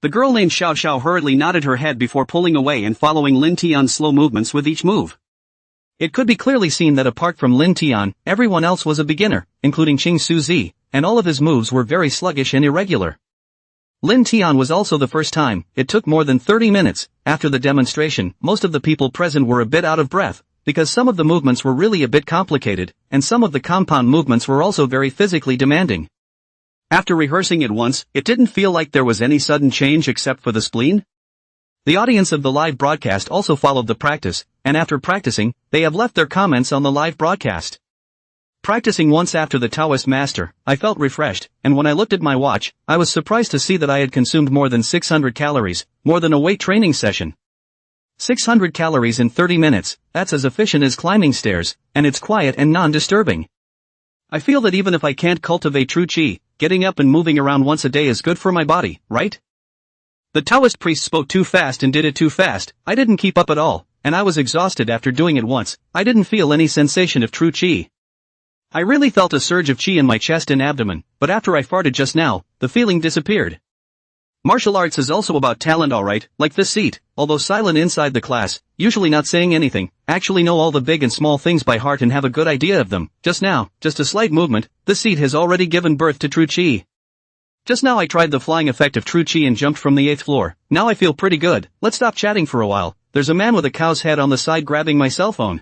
The girl named Xiao Xiao hurriedly nodded her head before pulling away and following Lin Tian's slow movements with each move. It could be clearly seen that apart from Lin Tian, everyone else was a beginner, including Xing Suzi, and all of his moves were very sluggish and irregular. Lin Tian was also the first time. It took more than 30 minutes. After the demonstration, most of the people present were a bit out of breath, because some of the movements were really a bit complicated, and some of the compound movements were also very physically demanding. After rehearsing it once, it didn't feel like there was any sudden change except for the spleen. The audience of the live broadcast also followed the practice, and after practicing, they have left their comments on the live broadcast. Practicing once after the Taoist master, I felt refreshed, and when I looked at my watch, I was surprised to see that I had consumed more than 600 calories, more than a weight training session. 600 calories in 30 minutes, that's as efficient as climbing stairs, and it's quiet and non-disturbing. I feel that even if I can't cultivate true qi, getting up and moving around once a day is good for my body, right? The Taoist priest spoke too fast and did it too fast. I didn't keep up at all, and I was exhausted after doing it once. I didn't feel any sensation of true qi. I really felt a surge of qi in my chest and abdomen, but after I farted just now, the feeling disappeared. Martial arts is also about talent, alright, like this seat, although silent inside the class, usually not saying anything, actually know all the big and small things by heart and have a good idea of them. Just now, just a slight movement, this seat has already given birth to true qi. Just now I tried the flying effect of true qi and jumped from the 8th floor. Now I feel pretty good. Let's stop chatting for a while. There's a man with a cow's head on the side grabbing my cell phone.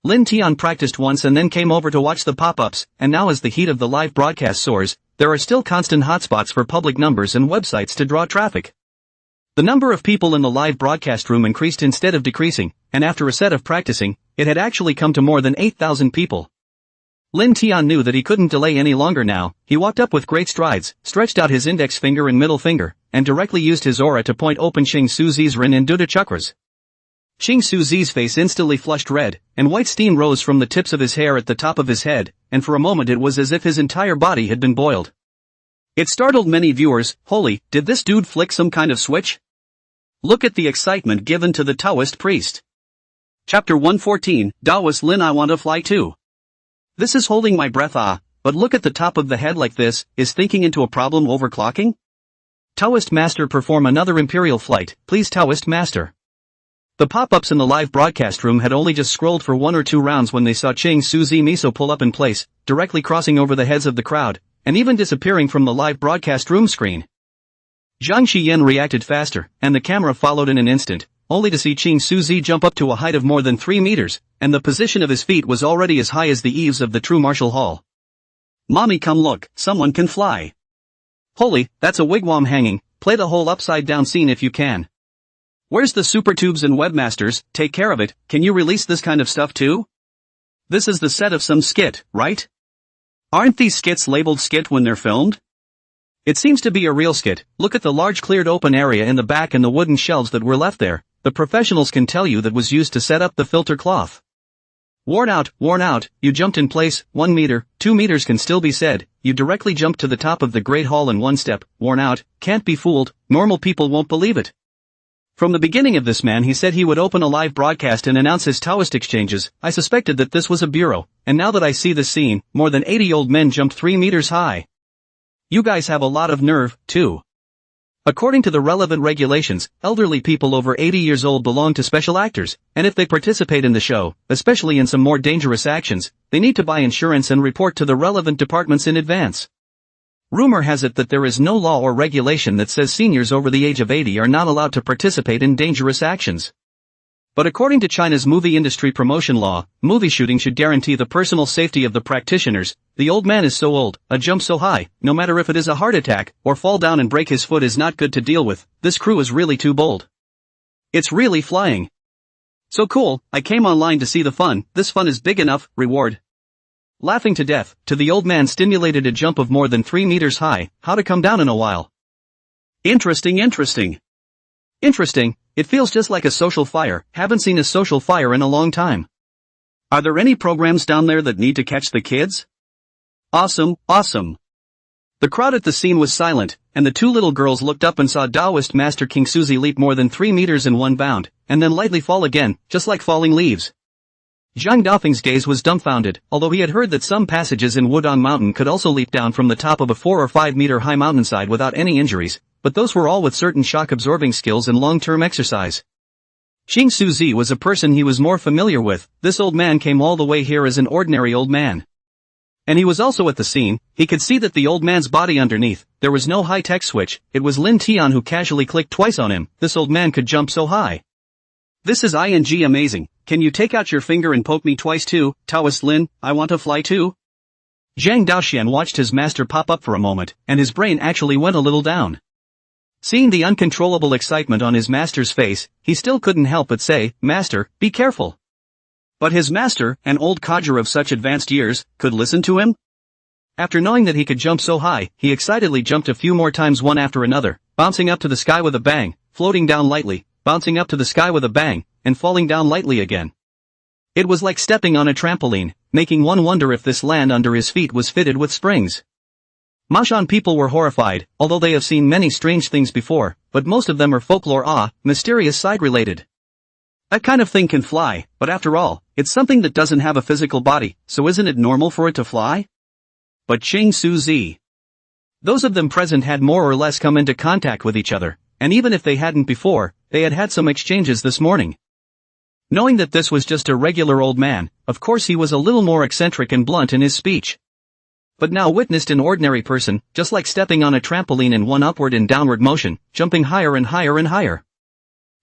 Lin Tian practiced once and then came over to watch the pop-ups, and now as the heat of the live broadcast soars, there are still constant hotspots for public numbers and websites to draw traffic. The number of people in the live broadcast room increased instead of decreasing, and after a set of practicing, it had actually come to more than 8,000 people. Lin Tian knew that he couldn't delay any longer now. He walked up with great strides, stretched out his index finger and middle finger, and directly used his aura to point open Xing Suzi's Rin and Duda chakras. Xing Suzi's face instantly flushed red, and white steam rose from the tips of his hair at the top of his head, and for a moment it was as if his entire body had been boiled. It startled many viewers. Holy, did this dude flick some kind of switch? Look at the excitement given to the Taoist priest. Chapter 114, Taoist Lin, I want to fly too. This is holding my breath, but look at the top of the head like this, is thinking into a problem overclocking? Taoist master, perform another imperial flight, please Taoist master. The pop-ups in the live broadcast room had only just scrolled for 1 or 2 rounds when they saw Ching Suzy Miso pull up in place, directly crossing over the heads of the crowd, and even disappearing from the live broadcast room screen. Zhang Xiyan reacted faster, and the camera followed in an instant, only to see Ching Suzy jump up to a height of more than 3 meters, and the position of his feet was already as high as the eaves of the true martial hall. Mommy, come look, someone can fly. Holy, that's a wigwam hanging, play the whole upside down scene if you can. Where's the super tubes and webmasters, take care of it, can you release this kind of stuff too? This is the set of some skit, right? Aren't these skits labeled skit when they're filmed? It seems to be a real skit, look at the large cleared open area in the back and the wooden shelves that were left there, the professionals can tell you that was used to set up the filter cloth. Worn out, you jumped in place, 1 meter, 2 meters can still be said, you directly jumped to the top of the Great Hall in 1 step, worn out, can't be fooled, normal people won't believe it. From the beginning of this man he said he would open a live broadcast and announce his Taoist exchanges, I suspected that this was a bureau, and now that I see this scene, more than 80 old men jumped 3 meters high. You guys have a lot of nerve, too. According to the relevant regulations, elderly people over 80 years old belong to special actors, and if they participate in the show, especially in some more dangerous actions, they need to buy insurance and report to the relevant departments in advance. Rumor has it that there is no law or regulation that says seniors over the age of 80 are not allowed to participate in dangerous actions. But according to China's movie industry promotion law, movie shooting should guarantee the personal safety of the practitioners. The old man is so old, a jump so high, no matter if it is a heart attack, or fall down and break his foot is not good to deal with, this crew is really too bold. It's really flying. So cool, I came online to see the fun, this fun is big enough, reward. Laughing to death, to the old man stimulated a jump of more than 3 meters high, how to come down in a while. Interesting, it feels just like a social fire, haven't seen a social fire in a long time. Are there any programs down there that need to catch the kids? Awesome. The crowd at the scene was silent, and the 2 little girls looked up and saw Taoist Master King Suzy leap more than 3 meters in 1 bound, and then lightly fall again, just like falling leaves. Zhang Dafeng's gaze was dumbfounded, although he had heard that some passages in Wudong Mountain could also leap down from the top of a 4 or 5 meter high mountainside without any injuries, but those were all with certain shock-absorbing skills and long-term exercise. Ching Suzy was a person he was more familiar with, this old man came all the way here as an ordinary old man. And he was also at the scene, he could see that the old man's body underneath, there was no high-tech switch, it was Lin Tian who casually clicked twice on him, this old man could jump so high. This is amazing, can you take out your finger and poke me twice too, Taoist Lin, I want to fly too? Zhang Daoxian watched his master pop up for a moment, and his brain actually went a little down. Seeing the uncontrollable excitement on his master's face, he still couldn't help but say, Master, be careful. But his master, an old codger of such advanced years, could listen to him? After knowing that he could jump so high, he excitedly jumped a few more times one after another, bouncing up to the sky with a bang, floating down lightly, bouncing up to the sky with a bang, and falling down lightly again. It was like stepping on a trampoline, making one wonder if this land under his feet was fitted with springs. Mashan people were horrified, although they have seen many strange things before, but most of them are folklore mysterious side related. That kind of thing can fly, but after all, it's something that doesn't have a physical body, so isn't it normal for it to fly? But Ching Suzy. Those of them present had more or less come into contact with each other, and even if they hadn't before, they had had some exchanges this morning. Knowing that this was just a regular old man, of course he was a little more eccentric and blunt in his speech. But now witnessed an ordinary person, just like stepping on a trampoline in one upward and downward motion, jumping higher and higher and higher.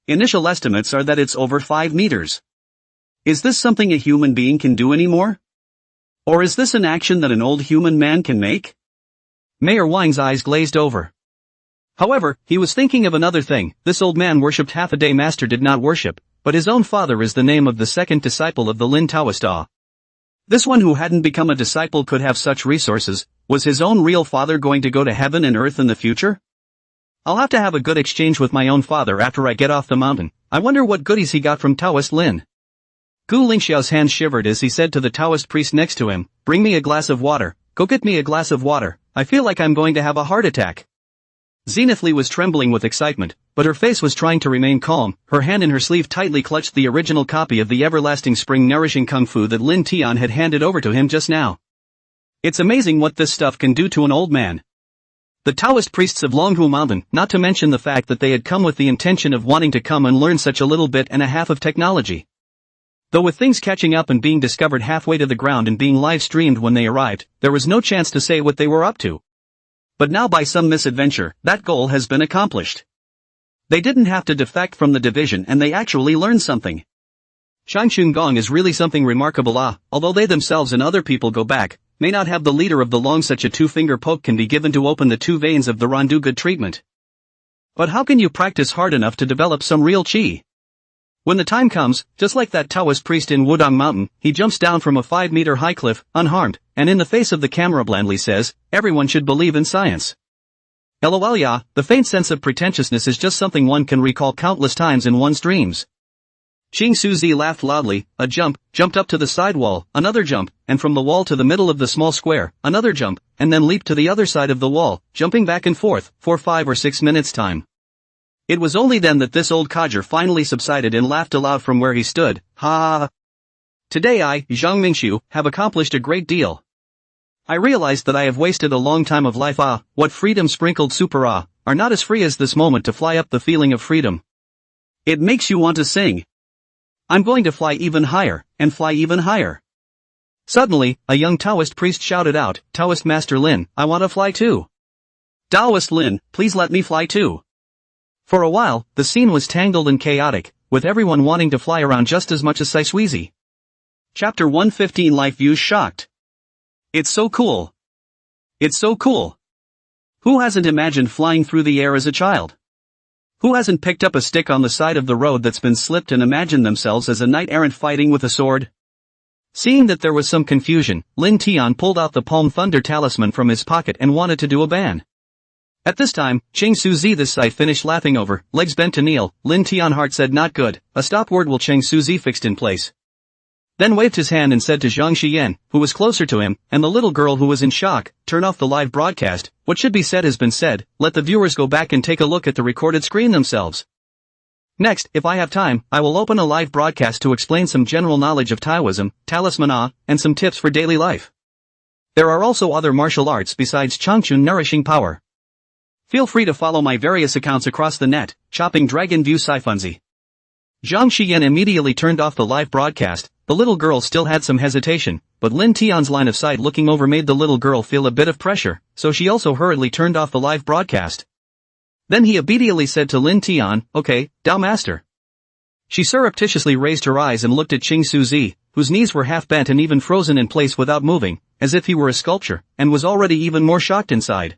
Initial estimates are that it's over 5 meters. Is this something a human being can do anymore? Or is this an action that an old human man can make? Mayor Wang's eyes glazed over. However, he was thinking of another thing, this old man worshipped half a day master did not worship, but his own father is the name of the second disciple of the Lin Taoist. This one who hadn't become a disciple could have such resources, was his own real father going to go to heaven and earth in the future? I'll have to have a good exchange with my own father after I get off the mountain, I wonder what goodies he got from Taoist Lin. Gu Lingxiao's hands shivered as he said to the Taoist priest next to him, bring me a glass of water, go get me a glass of water, I feel like I'm going to have a heart attack. Zenith Lee was trembling with excitement, but her face was trying to remain calm. Her hand in her sleeve tightly clutched the original copy of the everlasting spring nourishing kung fu that Lin Tian had handed over to him just now. It's amazing what this stuff can do to an old man. The Taoist priests of Longhu Mountain, not to mention the fact that they had come with the intention of wanting to come and learn such a little bit and a half of technology. Though with things catching up and being discovered halfway to the ground and being live-streamed when they arrived, there was no chance to say what they were up to. But now by some misadventure, that goal has been accomplished. They didn't have to defect from the division and they actually learned something. Shangchun Gong is really something remarkable. Although they themselves and other people go back, may not have the leader of the long such a two-finger poke can be given to open the two veins of the Randu good treatment. But how can you practice hard enough to develop some real qi? When the time comes, just like that Taoist priest in Wudong Mountain, he jumps down from a 5-meter high cliff, unharmed, and in the face of the camera blandly says, everyone should believe in science. LOL yeah, the faint sense of pretentiousness is just something one can recall countless times in one's dreams. Xing Suzi laughed loudly, a jump, jumped up to the side wall, another jump, and from the wall to the middle of the small square, another jump, and then leaped to the other side of the wall, jumping back and forth, for 5 or 6 minutes time. It was only then that this old codger finally subsided and laughed aloud from where he stood. Ha ha ha. Today I, Zhang Mingxiu, have accomplished a great deal. I realized that I have wasted a long time of life. What freedom sprinkled super are not as free as this moment to fly up the feeling of freedom. It makes you want to sing. I'm going to fly even higher, and fly even higher. Suddenly, a young Taoist priest shouted out, Taoist Master Lin, I want to fly too. Taoist Lin, please let me fly too. For a while, the scene was tangled and chaotic, with everyone wanting to fly around just as much as Saiswizi. Chapter 115 Life Views Shocked. It's so cool. It's so cool. Who hasn't imagined flying through the air as a child? Who hasn't picked up a stick on the side of the road that's been slipped and imagined themselves as a knight-errant fighting with a sword? Seeing that there was some confusion, Lin Tian pulled out the Palm Thunder talisman from his pocket and wanted to do a ban. At this time, Ching Suzi this sight finished laughing over, legs bent to kneel. Lin Tianhart said not good, a stop word will Ching Suzi fixed in place. Then waved his hand and said to Zhang Xiyan, who was closer to him, and the little girl who was in shock, turn off the live broadcast, what should be said has been said, let the viewers go back and take a look at the recorded screen themselves. Next, if I have time, I will open a live broadcast to explain some general knowledge of Taoism, talisman and some tips for daily life. There are also other martial arts besides Changchun nourishing power. Feel free to follow my various accounts across the net, Chopping Dragon View Saifunzi. Zhang Xiyan immediately turned off the live broadcast. The little girl still had some hesitation, but Lin Tian's line of sight looking over made the little girl feel a bit of pressure, so she also hurriedly turned off the live broadcast. Then he obediently said to Lin Tian, okay, Tao Master. She surreptitiously raised her eyes and looked at Ching Suzi, whose knees were half bent and even frozen in place without moving, as if he were a sculpture, and was already even more shocked inside.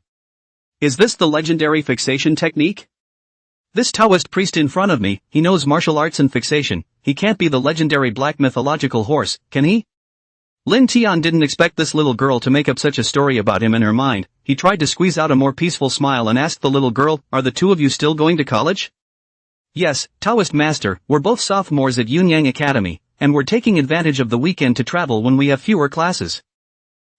Is this the legendary fixation technique? This Taoist priest in front of me, he knows martial arts and fixation, he can't be the legendary black mythological horse, can he? Lin Tian didn't expect this little girl to make up such a story about him in her mind. He tried to squeeze out a more peaceful smile and asked the little girl, are the two of you still going to college? Yes, Taoist master, we're both sophomores at Yunyang Academy, and we're taking advantage of the weekend to travel when we have fewer classes.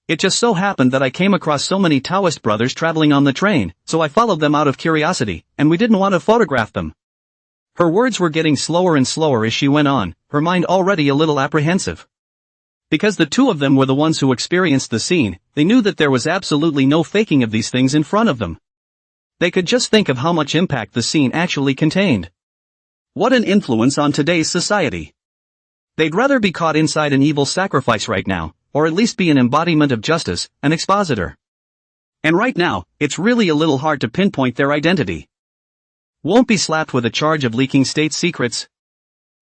It just so happened that I came across so many Taoist brothers traveling on the train, so I followed them out of curiosity, and we didn't want to photograph them. Her words were getting slower and slower as she went on, her mind already a little apprehensive. Because the two of them were the ones who experienced the scene, they knew that there was absolutely no faking of these things in front of them. They could just think of how much impact the scene actually contained. What an influence on today's society. They'd rather be caught inside an evil sacrifice right now, or at least be an embodiment of justice, an expositor. And right now, it's really a little hard to pinpoint their identity. Won't be slapped with a charge of leaking state secrets?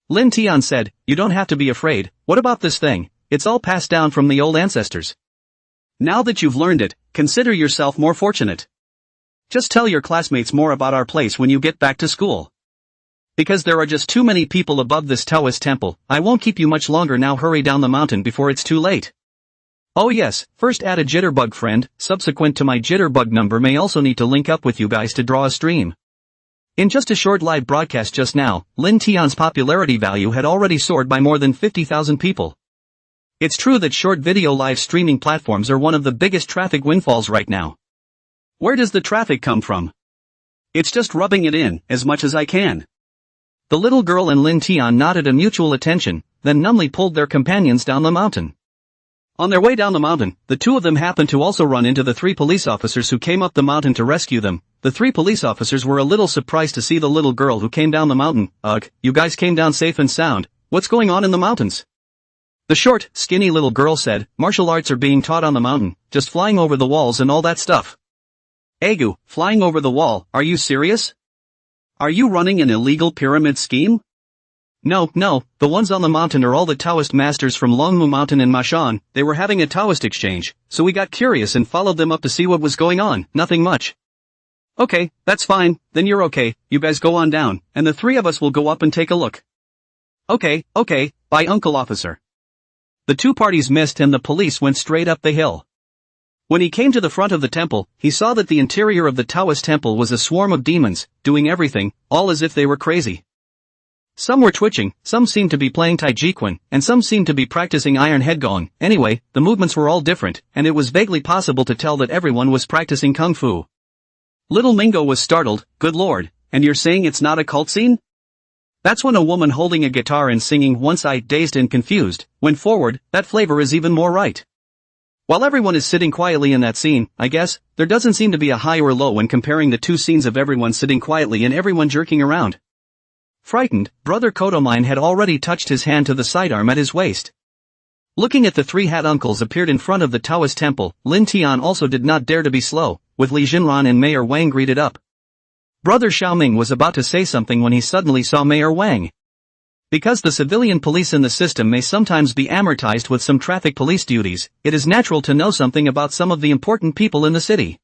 Lin Tian said, you don't have to be afraid, what about this thing, it's all passed down from the old ancestors. Now that you've learned it, consider yourself more fortunate. Just tell your classmates more about our place when you get back to school. Because there are just too many people above this Taoist temple, I won't keep you much longer now, hurry down the mountain before it's too late. Oh yes, first add a jitterbug friend, subsequent to my jitterbug number may also need to link up with you guys to draw a stream. In just a short live broadcast just now, Lin Tian's popularity value had already soared by more than 50,000 people. It's true that short video live streaming platforms are one of the biggest traffic windfalls right now. Where does the traffic come from? It's just rubbing it in, as much as I can. The little girl and Lin Tian nodded in mutual attention, then numbly pulled their companions down the mountain. On their way down the mountain, the two of them happened to also run into the 3 police officers who came up the mountain to rescue them. The 3 police officers were a little surprised to see the little girl who came down the mountain. Ugh, you guys came down safe and sound. What's going on in the mountains? The short, skinny little girl said, martial arts are being taught on the mountain, just flying over the walls and all that stuff. Agu, flying over the wall, are you serious? Are you running an illegal pyramid scheme? No, the ones on the mountain are all the Taoist masters from Longmu Mountain in Mashan. They were having a Taoist exchange, so we got curious and followed them up to see what was going on, nothing much. Okay, that's fine, then you're okay, you guys go on down, and the 3 of us will go up and take a look. Okay, bye Uncle Officer. The 2 parties missed and the police went straight up the hill. When he came to the front of the temple, he saw that the interior of the Taoist temple was a swarm of demons, doing everything, all as if they were crazy. Some were twitching, some seemed to be playing Taijiquan, and some seemed to be practicing Iron Head Gong. Anyway, the movements were all different, and it was vaguely possible to tell that everyone was practicing Kung Fu. Little Mingo was startled. Good lord, and you're saying it's not a cult scene? That's when a woman holding a guitar and singing one-eyed dazed and confused, went forward. That flavor is even more right. While everyone is sitting quietly in that scene, I guess, there doesn't seem to be a high or low when comparing the 2 scenes of everyone sitting quietly and everyone jerking around. Frightened, Brother Kodomine had already touched his hand to the sidearm at his waist. Looking at the 3 hat uncles appeared in front of the Taoist temple, Lin Tian also did not dare to be slow, with Li Jinran and Mayor Wang greeted up. Brother Xiaoming was about to say something when he suddenly saw Mayor Wang. Because the civilian police in the system may sometimes be amortized with some traffic police duties, it is natural to know something about some of the important people in the city.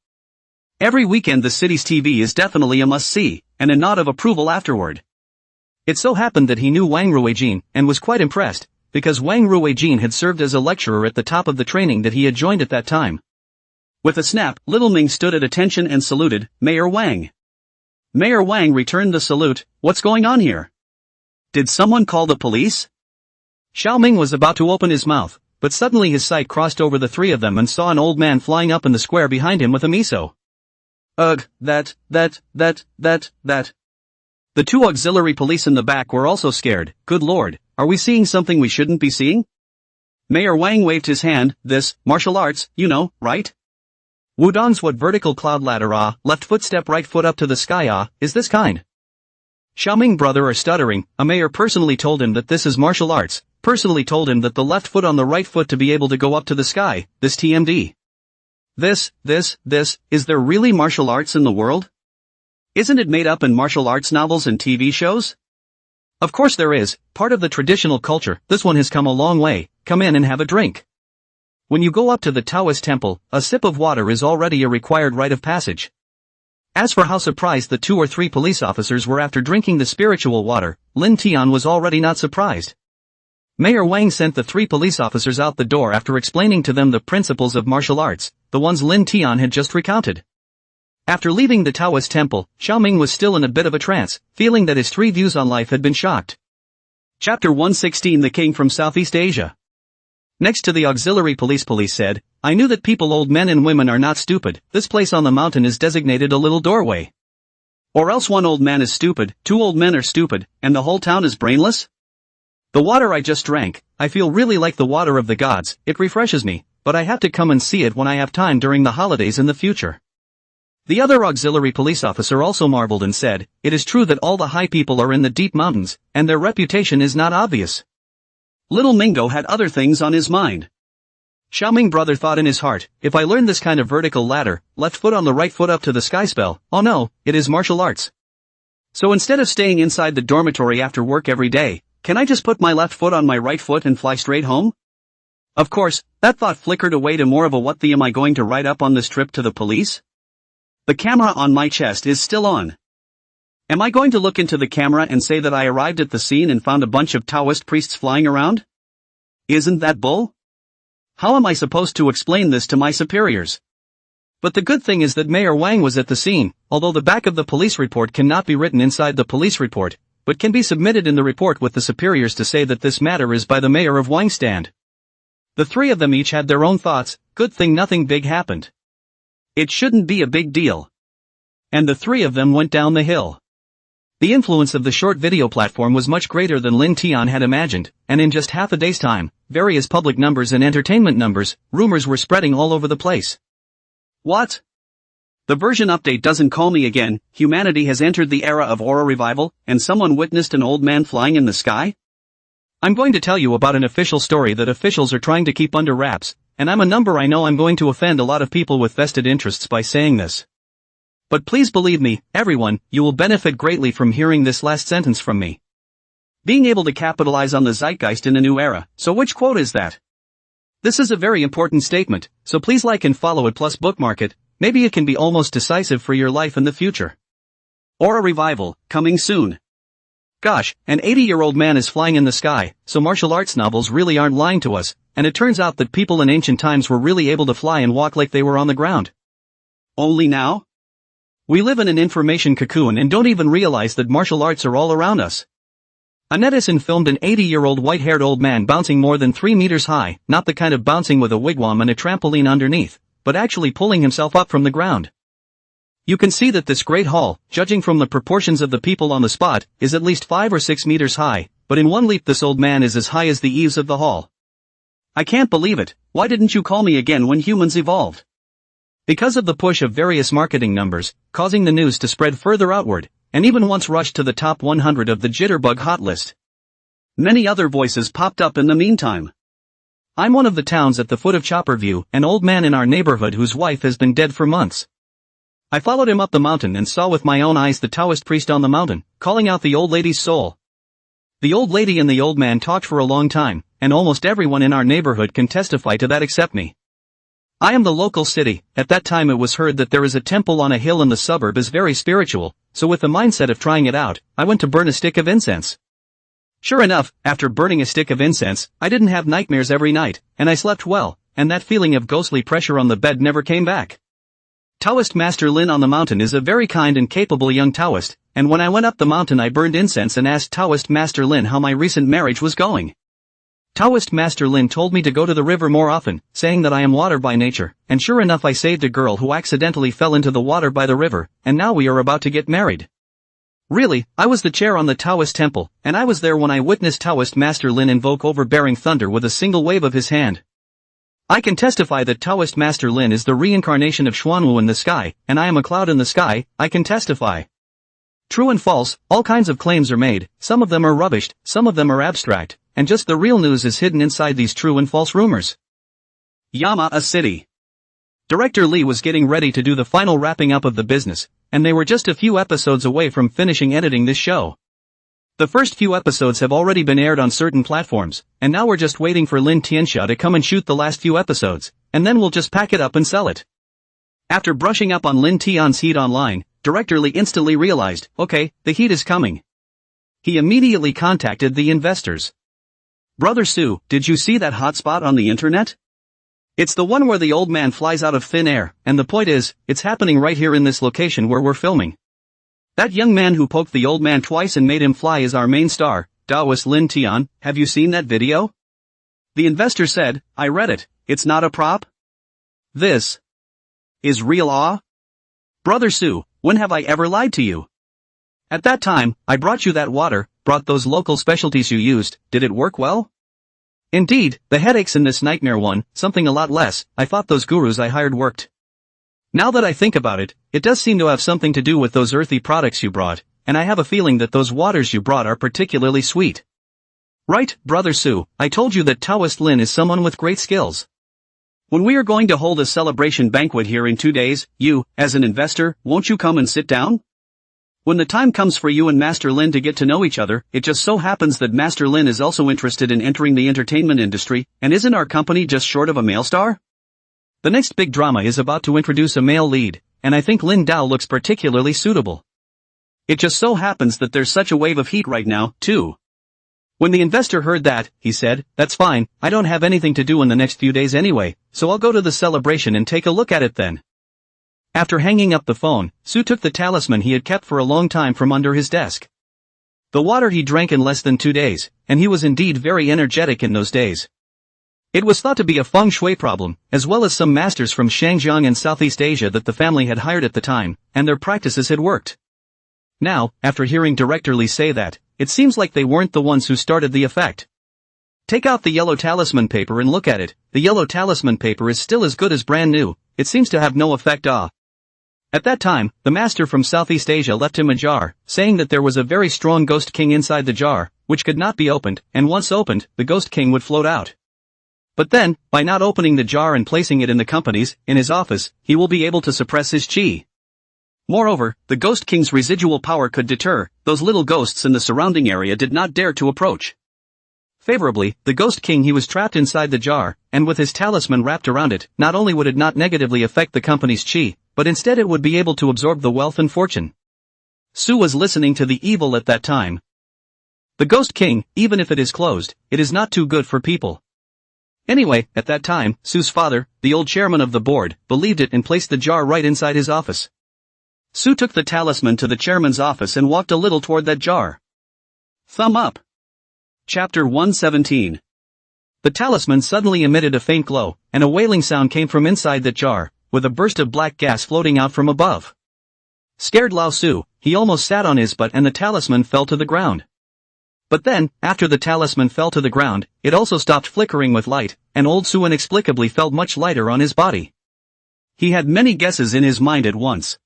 Every weekend the city's TV is definitely a must-see, and a nod of approval afterward. It so happened that he knew Wang Ruijin, and was quite impressed, because Wang Ruijin had served as a lecturer at the top of the training that he had joined at that time. With a snap, Little Ming stood at attention and saluted, Mayor Wang. Mayor Wang returned the salute. What's going on here? Did someone call the police? Xiaoming was about to open his mouth, but suddenly his sight crossed over the 3 of them and saw an old man flying up in the square behind him with a miso. Ugh, that. The 2 auxiliary police in the back were also scared. Good lord, are we seeing something we shouldn't be seeing? Mayor Wang waved his hand. This, martial arts, you know, right? Wudong's what vertical cloud ladder left footstep right foot up to the sky is this kind? Xiaoming brother are stuttering. A mayor personally told him that this is martial arts, personally told him that the left foot on the right foot to be able to go up to the sky, this TMD. This, is there really martial arts in the world? Isn't it made up in martial arts novels and TV shows? Of course there is, part of the traditional culture. This one has come a long way. Come in and have a drink. When you go up to the Taoist temple, a sip of water is already a required rite of passage. As for how surprised the 2 or 3 police officers were after drinking the spiritual water, Lin Tian was already not surprised. Mayor Wang sent the 3 police officers out the door after explaining to them the principles of martial arts, the ones Lin Tian had just recounted. After leaving the Taoist temple, Xiaoming was still in a bit of a trance, feeling that his 3 views on life had been shocked. Chapter 116 The King from Southeast Asia. Next to the auxiliary police said, I knew that people, old men and women, are not stupid. This place on the mountain is designated a little doorway. Or else 1 old man is stupid, 2 old men are stupid, and the whole town is brainless? The water I just drank, I feel really like the water of the gods. It refreshes me, but I have to come and see it when I have time during the holidays in the future. The other auxiliary police officer also marveled and said, it is true that all the high people are in the deep mountains, and their reputation is not obvious. Little Mingo had other things on his mind. Xiaoming brother thought in his heart, if I learn this kind of vertical ladder, left foot on the right foot up to the sky spell, oh no, it is martial arts. So instead of staying inside the dormitory after work every day, can I just put my left foot on my right foot and fly straight home? Of course, that thought flickered away to more of a what the am I going to write up on this trip to the police? The camera on my chest is still on. Am I going to look into the camera and say that I arrived at the scene and found a bunch of Taoist priests flying around? Isn't that bull? How am I supposed to explain this to my superiors? But the good thing is that Mayor Wang was at the scene, although the back of the police report cannot be written inside the police report, but can be submitted in the report with the superiors to say that this matter is by the mayor of Wangstand. The 3 of them each had their own thoughts. Good thing nothing big happened. It shouldn't be a big deal. And the three of them went down the hill. The influence of the short video platform was much greater than Lin Tian had imagined, and in just half a day's time, various public numbers and entertainment numbers, rumors were spreading all over the place. What? The version update doesn't call me again, humanity has entered the era of aura revival, and someone witnessed an old man flying in the sky? I'm going to tell you about an official story that officials are trying to keep under wraps, and I know I'm going to offend a lot of people with vested interests by saying this. But please believe me, everyone, you will benefit greatly from hearing this last sentence from me. Being able to capitalize on the zeitgeist in a new era, so which quote is that? This is a very important statement, so please like and follow it plus bookmark it, maybe it can be almost decisive for your life in the future. Aura revival, coming soon. Gosh, an 80-year-old man is flying in the sky, so martial arts novels really aren't lying to us, and it turns out that people in ancient times were really able to fly and walk like they were on the ground. Only now? We live in an information cocoon and don't even realize that martial arts are all around us. A netizen filmed an 80-year-old white-haired old man bouncing more than 3 meters high, not the kind of bouncing with a wigwam and a trampoline underneath, but actually pulling himself up from the ground. You can see that this great hall, judging from the proportions of the people on the spot, is at least 5 or 6 meters high, but in one leap this old man is as high as the eaves of the hall. I can't believe it, why didn't you call me again when humans evolved? Because of the push of various marketing numbers, causing the news to spread further outward, and even once rushed to the top 100 of the Jitterbug hot list. Many other voices popped up in the meantime. I'm one of the towns at the foot of Chopper View, an old man in our neighborhood whose wife has been dead for months. I followed him up the mountain and saw with my own eyes the Taoist priest on the mountain, calling out the old lady's soul. The old lady and the old man talked for a long time, and almost everyone in our neighborhood can testify to that except me. I am the local city. At that time it was heard that there is a temple on a hill in the suburb is very spiritual, so with the mindset of trying it out, I went to burn a stick of incense. Sure enough, after burning a stick of incense, I didn't have nightmares every night, and I slept well, and that feeling of ghostly pressure on the bed never came back. Taoist Master Lin on the mountain is a very kind and capable young Taoist, and when I went up the mountain I burned incense and asked Taoist Master Lin how my recent marriage was going. Taoist Master Lin told me to go to the river more often, saying that I am water by nature, and sure enough I saved a girl who accidentally fell into the water by the river, and now we are about to get married. Really, I was the chair on the Taoist temple, and I was there when I witnessed Taoist Master Lin invoke overbearing thunder with a single wave of his hand. I can testify that Taoist Master Lin is the reincarnation of Xuanwu in the sky, and I am a cloud in the sky, I can testify. True and false, all kinds of claims are made, some of them are rubbished, some of them are abstract, and just the real news is hidden inside these true and false rumors. Yama, a city. Director Lee was getting ready to do the final wrapping up of the business, and they were just a few episodes away from finishing editing this show. The first few episodes have already been aired on certain platforms, and now we're just waiting for Lin Tianxia to come and shoot the last few episodes, and then we'll just pack it up and sell it. After brushing up on Lin Tian's heat online, Director Lee instantly realized, okay, the heat is coming. He immediately contacted the investors. Brother Sue, did you see that hotspot on the internet? It's the one where the old man flies out of thin air, and the point is, it's happening right here in this location where we're filming. That young man who poked the old man twice and made him fly is our main star, Taoist Lin Tian. Have you seen that video? The investor said, I read it, it's not a prop? This is real awe? Brother Sue, when have I ever lied to you? At that time, I brought you that water, brought those local specialties you used, did it work well? Indeed, the headaches in this nightmare one, something a lot less, I thought those gurus I hired worked. Now that I think about it, it does seem to have something to do with those earthy products you brought, and I have a feeling that those waters you brought are particularly sweet. Right, Brother Sue, I told you that Taoist Lin is someone with great skills. When we are going to hold a celebration banquet here in 2 days, you, as an investor, won't you come and sit down? When the time comes for you and Master Lin to get to know each other, it just so happens that Master Lin is also interested in entering the entertainment industry, and isn't our company just short of a male star? The next big drama is about to introduce a male lead, and I think Lin Dao looks particularly suitable. It just so happens that there's such a wave of heat right now, too. When the investor heard that, he said, that's fine, I don't have anything to do in the next few days anyway, so I'll go to the celebration and take a look at it then. After hanging up the phone, Sue took the talisman he had kept for a long time from under his desk. The water he drank in less than 2 days, and he was indeed very energetic in those days. It was thought to be a feng shui problem, as well as some masters from Shangjiang and Southeast Asia that the family had hired at the time, and their practices had worked. Now, after hearing Director Li say that, it seems like they weren't the ones who started the effect. Take out the yellow talisman paper and look at it. The yellow talisman paper is still as good as brand new. It seems to have no effect. At that time, the master from Southeast Asia left him a jar, saying that there was a very strong ghost king inside the jar, which could not be opened, and once opened, the ghost king would float out. But then, by not opening the jar and placing it in his office, he will be able to suppress his chi. Moreover, the ghost king's residual power could deter, those little ghosts in the surrounding area did not dare to approach. Favorably, the ghost king he was trapped inside the jar, and with his talisman wrapped around it, not only would it not negatively affect the company's chi, but instead it would be able to absorb the wealth and fortune. Su was listening to the evil at that time. The ghost king, even if it is closed, it is not too good for people. Anyway, at that time, Su's father, the old chairman of the board, believed it and placed the jar right inside his office. Su took the talisman to the chairman's office and walked a little toward that jar. Thumb up. Chapter 117. The talisman suddenly emitted a faint glow, and a wailing sound came from inside that jar, with a burst of black gas floating out from above. Scared Lao Su, he almost sat on his butt and the talisman fell to the ground. But then, after the talisman fell to the ground, it also stopped flickering with light, and old Su inexplicably felt much lighter on his body. He had many guesses in his mind at once.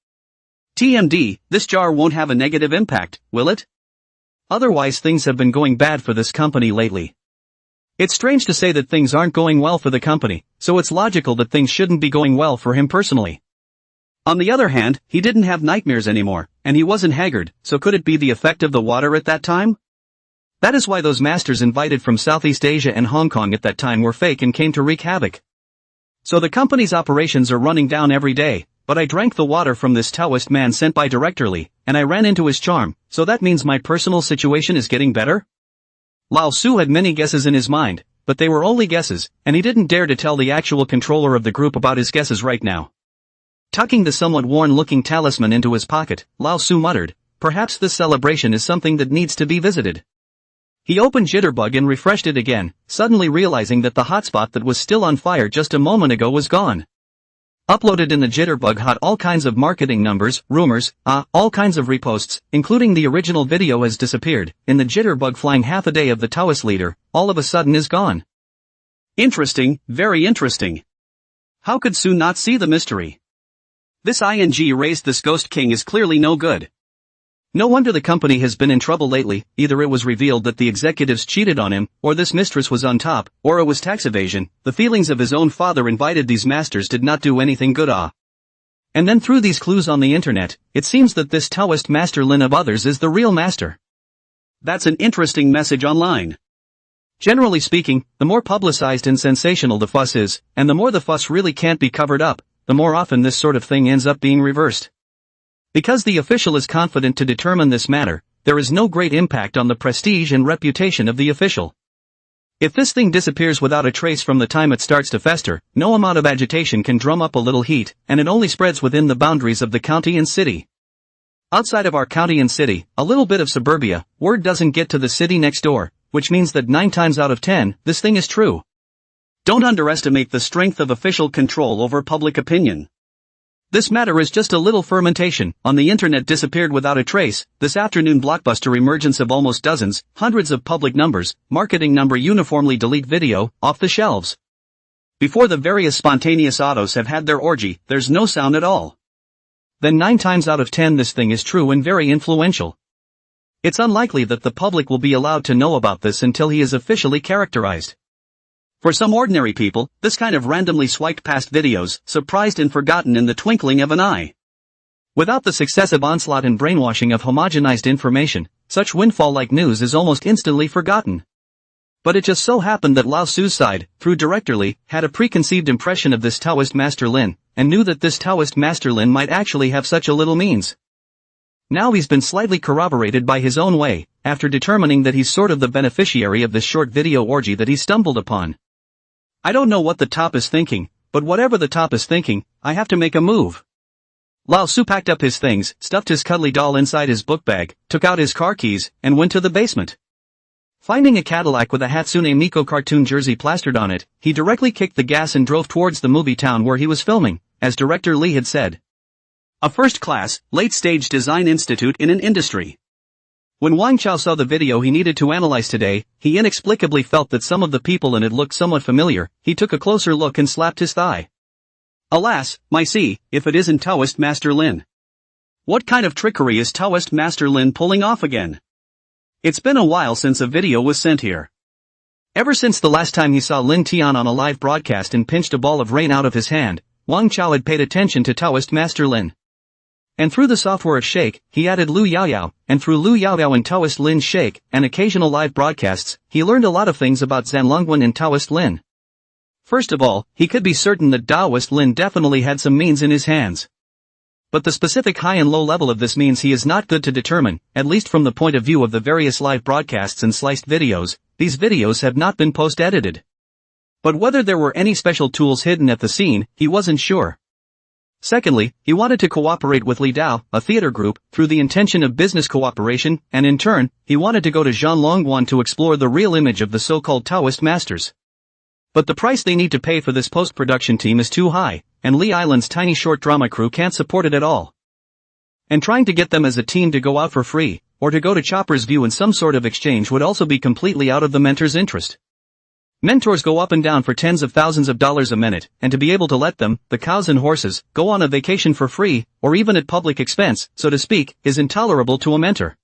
TMD, this jar won't have a negative impact, will it? Otherwise things have been going bad for this company lately. It's strange to say that things aren't going well for the company, so it's logical that things shouldn't be going well for him personally. On the other hand, he didn't have nightmares anymore, and he wasn't haggard, so could it be the effect of the water at that time? That is why those masters invited from Southeast Asia and Hong Kong at that time were fake and came to wreak havoc. So the company's operations are running down every day, but I drank the water from this Taoist man sent by Director Li, and I ran into his charm, so that means my personal situation is getting better? Lao Su had many guesses in his mind, but they were only guesses, and he didn't dare to tell the actual controller of the group about his guesses right now. Tucking the somewhat worn-looking talisman into his pocket, Lao Su muttered, perhaps this celebration is something that needs to be visited. He opened Jitterbug and refreshed it again, suddenly realizing that the hotspot that was still on fire just a moment ago was gone. Uploaded in the Jitterbug had all kinds of marketing numbers, rumors, all kinds of reposts, including the original video has disappeared, in the Jitterbug flying half a day of the Taoist leader, all of a sudden is gone. Interesting, very interesting. How could Su not see the mystery? This ing raised this ghost king is clearly no good. No wonder the company has been in trouble lately, either it was revealed that the executives cheated on him, or this mistress was on top, or it was tax evasion. The feelings of his own father invited these masters did not do anything good. And then through these clues on the internet, it seems that this Taoist master Lin of others is the real master. That's an interesting message online. Generally speaking, the more publicized and sensational the fuss is, and the more the fuss really can't be covered up, the more often this sort of thing ends up being reversed. Because the official is confident to determine this matter, there is no great impact on the prestige and reputation of the official. If this thing disappears without a trace from the time it starts to fester, no amount of agitation can drum up a little heat, and it only spreads within the boundaries of the county and city. Outside of our county and city, a little bit of suburbia, word doesn't get to the city next door, which means that 9 times out of 10, this thing is true. Don't underestimate the strength of official control over public opinion. This matter is just a little fermentation. On the internet disappeared without a trace. This afternoon blockbuster emergence of almost dozens, hundreds of public numbers, marketing number uniformly delete video, off the shelves. Before the various spontaneous autos have had their orgy, there's no sound at all. Then 9 times out of 10 this thing is true and very influential. It's unlikely that the public will be allowed to know about this until he is officially characterized. For some ordinary people, this kind of randomly swiped past videos, surprised and forgotten in the twinkling of an eye. Without the successive onslaught and brainwashing of homogenized information, such windfall-like news is almost instantly forgotten. But it just so happened that Lao Su's side, through Director Li, had a preconceived impression of this Taoist Master Lin, and knew that this Taoist Master Lin might actually have such a little means. Now he's been slightly corroborated by his own way, after determining that he's sort of the beneficiary of this short video orgy that he stumbled upon. I don't know what the top is thinking, but whatever the top is thinking, I have to make a move. Lao Su packed up his things, stuffed his cuddly doll inside his book bag, took out his car keys, and went to the basement. Finding a Cadillac with a Hatsune Miku cartoon jersey plastered on it, he directly kicked the gas and drove towards the movie town where he was filming, as director Lee had said. A first-class, late-stage design institute in an industry. When Wang Chao saw the video he needed to analyze today, he inexplicably felt that some of the people in it looked somewhat familiar. He took a closer look and slapped his thigh. Alas, my see, if it isn't Taoist Master Lin. What kind of trickery is Taoist Master Lin pulling off again? It's been a while since a video was sent here. Ever since the last time he saw Lin Tian on a live broadcast and pinched a ball of rain out of his hand, Wang Chao had paid attention to Taoist Master Lin. And through the software of Shake, he added Lu Yaoyao, and through Lu Yaoyao and Taoist Lin's Shake, and occasional live broadcasts, he learned a lot of things about Zanlongwen and Taoist Lin. First of all, he could be certain that Taoist Lin definitely had some means in his hands. But the specific high and low level of this means he is not good to determine, at least from the point of view of the various live broadcasts and sliced videos. These videos have not been post-edited. But whether there were any special tools hidden at the scene, he wasn't sure. Secondly, he wanted to cooperate with Li Dao, a theater group, through the intention of business cooperation, and in turn, he wanted to go to Zhanlongguan to explore the real image of the so-called Taoist masters. But the price they need to pay for this post-production team is too high, and Lee Island's tiny short drama crew can't support it at all. And trying to get them as a team to go out for free, or to go to Chopper's View in some sort of exchange would also be completely out of the mentor's interest. Mentors go up and down for tens of thousands of dollars a minute, and to be able to let them, the cows and horses, go on a vacation for free, or even at public expense, so to speak, is intolerable to a mentor.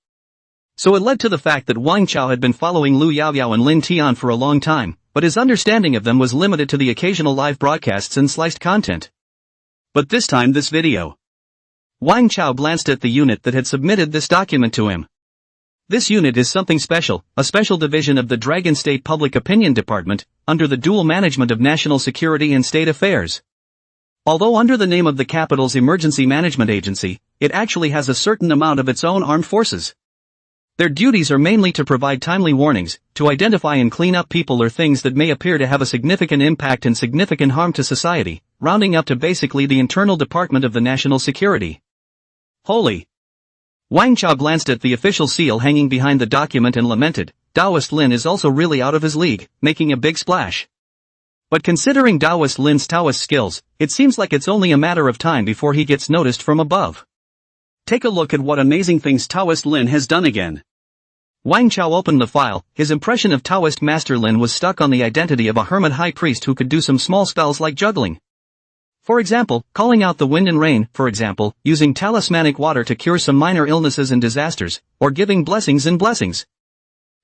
So it led to the fact that Wang Chao had been following Lu Yaoyao and Lin Tian for a long time, but his understanding of them was limited to the occasional live broadcasts and sliced content. But this time this video. Wang Chao glanced at the unit that had submitted this document to him. This unit is something special, a special division of the Dragon State Public Opinion Department, under the dual management of National Security and State Affairs. Although under the name of the capital's Emergency Management Agency, it actually has a certain amount of its own armed forces. Their duties are mainly to provide timely warnings, to identify and clean up people or things that may appear to have a significant impact and significant harm to society, rounding up to basically the internal department of the national security. Holy! Wang Chao glanced at the official seal hanging behind the document and lamented, Taoist Lin is also really out of his league, making a big splash. But considering Taoist Lin's Taoist skills, it seems like it's only a matter of time before he gets noticed from above. Take a look at what amazing things Taoist Lin has done again. Wang Chao opened the file. His impression of Taoist Master Lin was stuck on the identity of a hermit high priest who could do some small spells like juggling. For example, calling out the wind and rain, for example, using talismanic water to cure some minor illnesses and disasters, or giving blessings and blessings.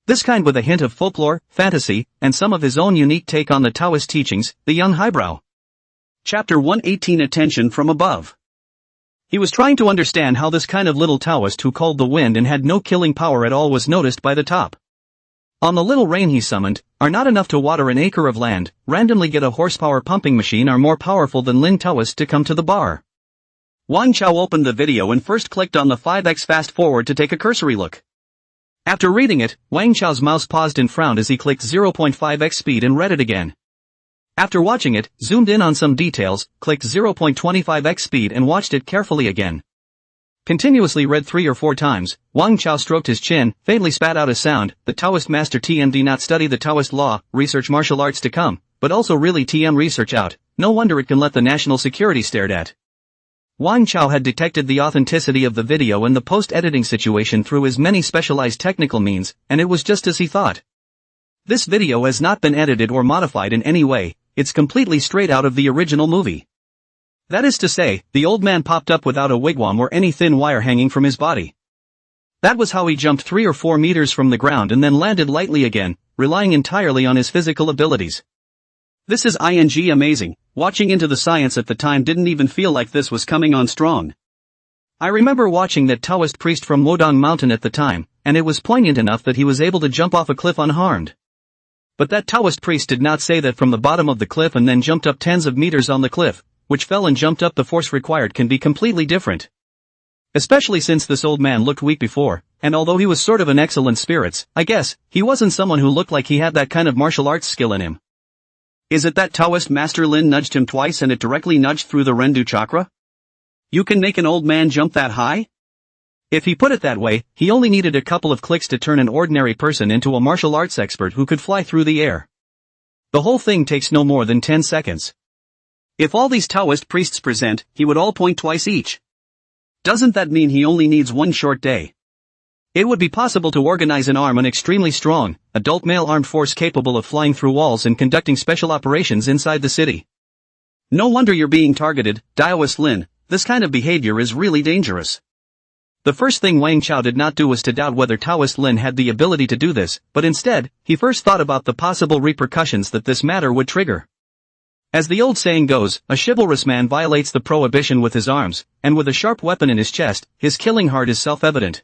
This kind with a hint of folklore, fantasy, and some of his own unique take on the Taoist teachings, the young highbrow. Chapter 118 Attention from Above. He was trying to understand how this kind of little Taoist who called the wind and had no killing power at all was noticed by the top. On the little rain he summoned, are not enough to water an acre of land, randomly get a horsepower pumping machine are more powerful than Lin Taoist to come to the bar. Wang Chao opened the video and first clicked on the 5x fast forward to take a cursory look. After reading it, Wang Chao's mouse paused and frowned as he clicked 0.5x speed and read it again. After watching it, zoomed in on some details, clicked 0.25x speed and watched it carefully again. Continuously read 3 or 4 times, Wang Chao stroked his chin, faintly spat out a sound. The Taoist master TMD not study the Taoist law, research martial arts to come, but also really TM research out. No wonder it can let the national security stared at. Wang Chao had detected the authenticity of the video and the post-editing situation through his many specialized technical means, and it was just as he thought. This video has not been edited or modified in any way. It's completely straight out of the original movie. That is to say, the old man popped up without a wigwam or any thin wire hanging from his body. That was how he jumped 3 or 4 meters from the ground and then landed lightly again, relying entirely on his physical abilities. This is amazing. Watching into the science at the time didn't even feel like this was coming on strong. I remember watching that Taoist priest from Wodong Mountain at the time, and it was poignant enough that he was able to jump off a cliff unharmed. But that Taoist priest did not say that from the bottom of the cliff and then jumped up tens of meters on the cliff, which fell and jumped up. The force required can be completely different. Especially since this old man looked weak before, and although he was sort of an excellent spirits, I guess, he wasn't someone who looked like he had that kind of martial arts skill in him. Is it that Taoist Master Lin nudged him twice and it directly nudged through the Rendu chakra? You can make an old man jump that high? If he put it that way, he only needed a couple of clicks to turn an ordinary person into a martial arts expert who could fly through the air. The whole thing takes no more than 10 seconds. If all these Taoist priests present, he would all point twice each. Doesn't that mean he only needs one short day? It would be possible to organize and arm an extremely strong, adult male armed force capable of flying through walls and conducting special operations inside the city. No wonder you're being targeted, Taoist Lin. This kind of behavior is really dangerous. The first thing Wang Chao did not do was to doubt whether Taoist Lin had the ability to do this, but instead, he first thought about the possible repercussions that this matter would trigger. As the old saying goes, a chivalrous man violates the prohibition with his arms, and with a sharp weapon in his chest, his killing heart is self-evident.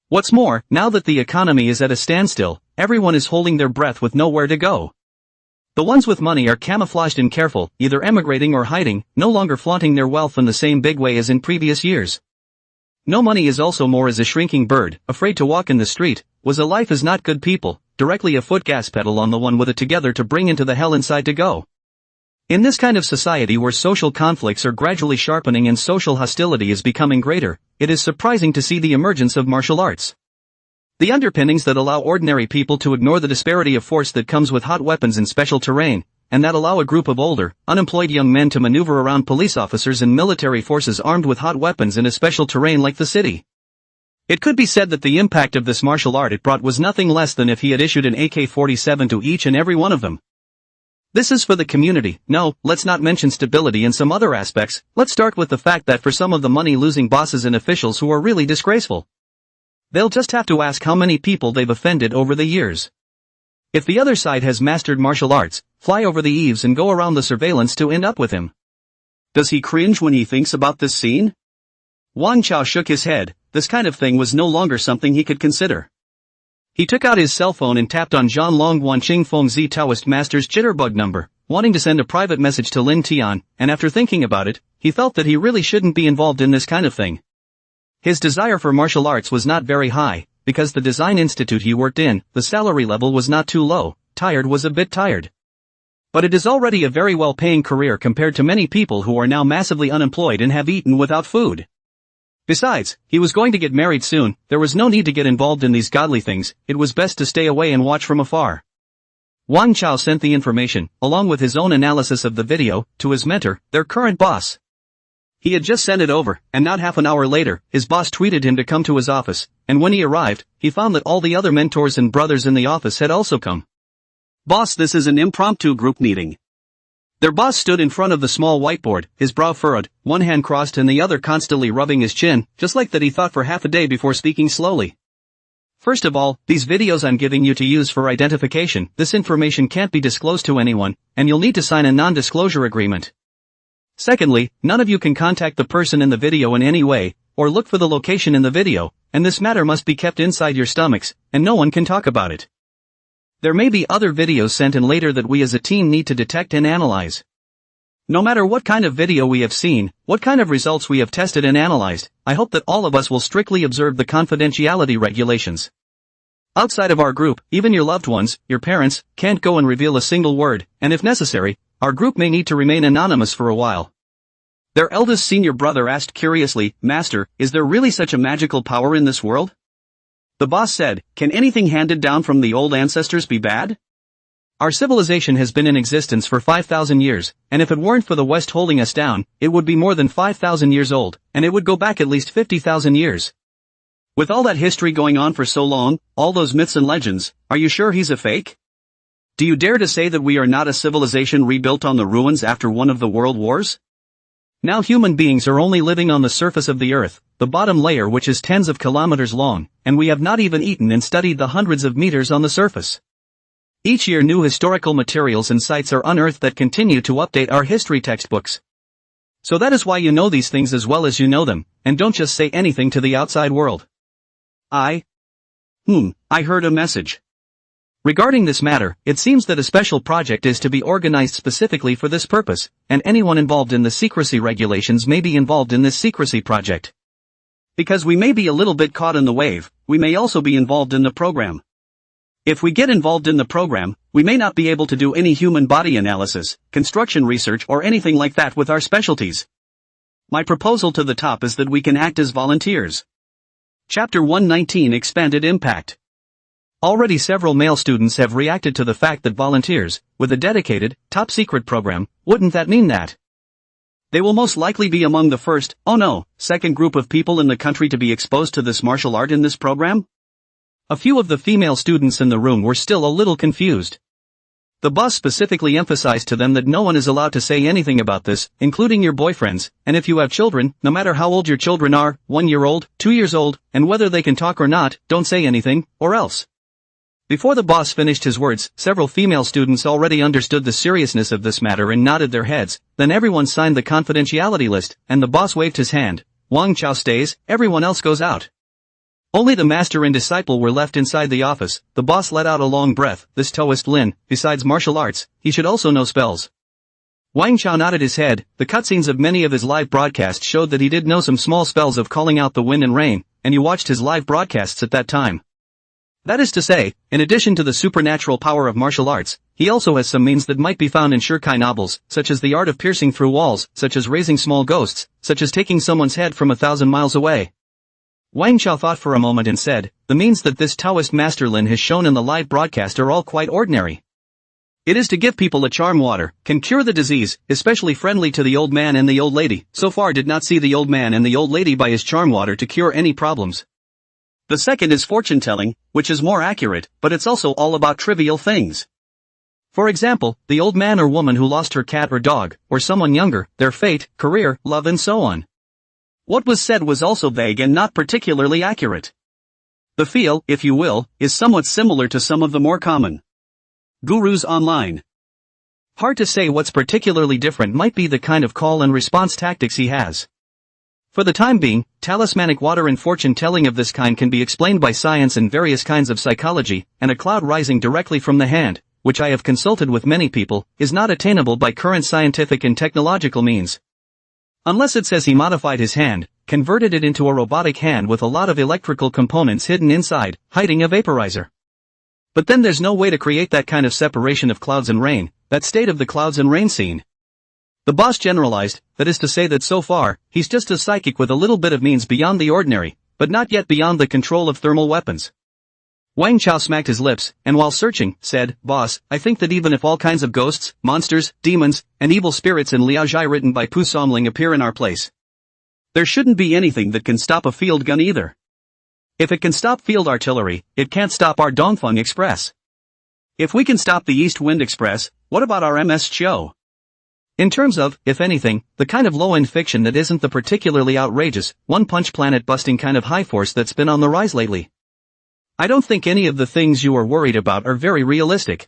What's more, now that the economy is at a standstill, everyone is holding their breath with nowhere to go. The ones with money are camouflaged and careful, either emigrating or hiding, no longer flaunting their wealth in the same big way as in previous years. No money is also more as a shrinking bird, afraid to walk in the street, was a life is not good people, directly a foot gas pedal on the one with it together to bring into the hell inside to go. In this kind of society where social conflicts are gradually sharpening and social hostility is becoming greater, it is surprising to see the emergence of martial arts. The underpinnings that allow ordinary people to ignore the disparity of force that comes with hot weapons in special terrain, and that allow a group of older, unemployed young men to maneuver around police officers and military forces armed with hot weapons in a special terrain like the city. It could be said that the impact of this martial art it brought was nothing less than if he had issued an AK-47 to each and every one of them. This is for the community. No, let's not mention stability and some other aspects. Let's start with the fact that for some of the money-losing bosses and officials who are really disgraceful, they'll just have to ask how many people they've offended over the years. If the other side has mastered martial arts, fly over the eaves and go around the surveillance to end up with him. Does he cringe when he thinks about this scene? Wang Chao shook his head. This kind of thing was no longer something he could consider. He took out his cell phone and tapped on Zhan Long Guanqing Feng Zi Taoist Master's jitterbug number, wanting to send a private message to Lin Tian, and after thinking about it, he felt that he really shouldn't be involved in this kind of thing. His desire for martial arts was not very high, because the design institute he worked in, the salary level was not too low. Tired was a bit tired. But it is already a very well-paying career compared to many people who are now massively unemployed and have eaten without food. Besides, he was going to get married soon, there was no need to get involved in these godly things, it was best to stay away and watch from afar. Wang Chao sent the information, along with his own analysis of the video, to his mentor, their current boss. He had just sent it over, and not half an hour later, his boss tweeted him to come to his office, and when he arrived, he found that all the other mentors and brothers in the office had also come. "Boss, this is an impromptu group meeting." Their boss stood in front of the small whiteboard, his brow furrowed, one hand crossed and the other constantly rubbing his chin, just like that he thought for half a day before speaking slowly. "First of all, these videos I'm giving you to use for identification, this information can't be disclosed to anyone, and you'll need to sign a non-disclosure agreement. Secondly, none of you can contact the person in the video in any way, or look for the location in the video, and this matter must be kept inside your stomachs, and no one can talk about it. There may be other videos sent in later that we as a team need to detect and analyze. No matter what kind of video we have seen, what kind of results we have tested and analyzed, I hope that all of us will strictly observe the confidentiality regulations. Outside of our group, even your loved ones, your parents, can't go and reveal a single word, and if necessary, our group may need to remain anonymous for a while." Their eldest senior brother asked curiously, "Master, is there really such a magical power in this world?" The boss said, "Can anything handed down from the old ancestors be bad? Our civilization has been in existence for 5,000 years, and if it weren't for the West holding us down, it would be more than 5,000 years old, and it would go back at least 50,000 years. With all that history going on for so long, all those myths and legends, are you sure he's a fake? Do you dare to say that we are not a civilization rebuilt on the ruins after one of the world wars? Now human beings are only living on the surface of the earth, the bottom layer which is tens of kilometers long, and we have not even eaten and studied the hundreds of meters on the surface. Each year new historical materials and sites are unearthed that continue to update our history textbooks. So that is why you know these things as well as you know them, and don't just say anything to the outside world." I heard a message. Regarding this matter, it seems that a special project is to be organized specifically for this purpose, and anyone involved in the secrecy regulations may be involved in this secrecy project. Because we may be a little bit caught in the wave, we may also be involved in the program. If we get involved in the program, we may not be able to do any human body analysis, construction research or anything like that with our specialties. My proposal to the top is that we can act as volunteers. Chapter 119 Expanded Impact. Already several male students have reacted to the fact that volunteers, with a dedicated, top-secret program, wouldn't that mean that? They will most likely be among the first, oh no, second group of people in the country to be exposed to this martial art in this program? A few of the female students in the room were still a little confused. The boss specifically emphasized to them that no one is allowed to say anything about this, including your boyfriends, and if you have children, no matter how old your children are, 1 year old, 2 years old, and whether they can talk or not, don't say anything, or else. Before the boss finished his words, several female students already understood the seriousness of this matter and nodded their heads, then everyone signed the confidentiality list, and the boss waved his hand. Wang Chao stays, everyone else goes out. Only the master and disciple were left inside the office. The boss let out a long breath. This Taoist Lin, besides martial arts, he should also know spells. Wang Chao nodded his head. The cutscenes of many of his live broadcasts showed that he did know some small spells of calling out the wind and rain, and you watched his live broadcasts at that time. That is to say, in addition to the supernatural power of martial arts, he also has some means that might be found in Shirkai novels, such as the art of piercing through walls, such as raising small ghosts, such as taking someone's head from 1,000 miles away. Wang Chao thought for a moment and said, the means that this Taoist Master Lin has shown in the live broadcast are all quite ordinary. It is to give people a charm water, can cure the disease, especially friendly to the old man and the old lady. So far did not see the old man and the old lady by his charm water to cure any problems. The second is fortune telling, which is more accurate, but it's also all about trivial things. For example, the old man or woman who lost her cat or dog, or someone younger, their fate, career, love and so on. What was said was also vague and not particularly accurate. The feel, if you will, is somewhat similar to some of the more common gurus online. Hard to say what's particularly different might be the kind of call and response tactics he has. For the time being, talismanic water and fortune telling of this kind can be explained by science and various kinds of psychology, and a cloud rising directly from the hand, which I have consulted with many people, is not attainable by current scientific and technological means. Unless it says he modified his hand, converted it into a robotic hand with a lot of electrical components hidden inside, hiding a vaporizer. But then there's no way to create that kind of separation of clouds and rain, that state of the clouds and rain scene. The boss generalized, that is to say that so far, he's just a psychic with a little bit of means beyond the ordinary, but not yet beyond the control of thermal weapons. Wang Chao smacked his lips, and while searching, said, Boss, I think that even if all kinds of ghosts, monsters, demons, and evil spirits in Liaozhai written by Pu Somling appear in our place, there shouldn't be anything that can stop a field gun either. If it can stop field artillery, it can't stop our Dongfeng Express. If we can stop the East Wind Express, what about our MS Chiu? In terms of, if anything, the kind of low-end fiction that isn't the particularly outrageous, one-punch planet-busting kind of high force that's been on the rise lately. I don't think any of the things you are worried about are very realistic.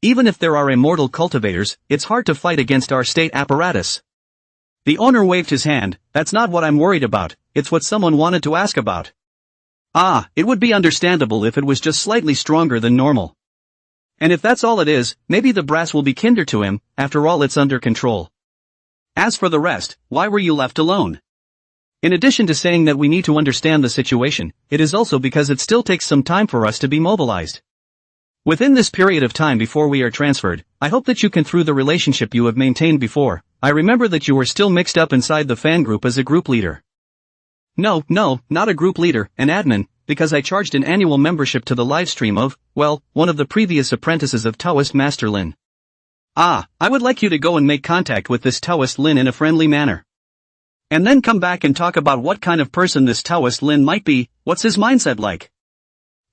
Even if there are immortal cultivators, it's hard to fight against our state apparatus. The owner waved his hand. That's not what I'm worried about, it's what someone wanted to ask about. Ah, it would be understandable if it was just slightly stronger than normal. And if that's all it is, maybe the brass will be kinder to him, after all it's under control. As for the rest, why were you left alone? In addition to saying that we need to understand the situation, it is also because it still takes some time for us to be mobilized. Within this period of time before we are transferred, I hope that you can through the relationship you have maintained before. I remember that you were still mixed up inside the fan group as a group leader. No, not a group leader, an admin, because I charged an annual membership to the livestream of, well, one of the previous apprentices of Taoist Master Lin. Ah, I would like you to go and make contact with this Taoist Lin in a friendly manner. And then come back and talk about what kind of person this Taoist Lin might be, what's his mindset like.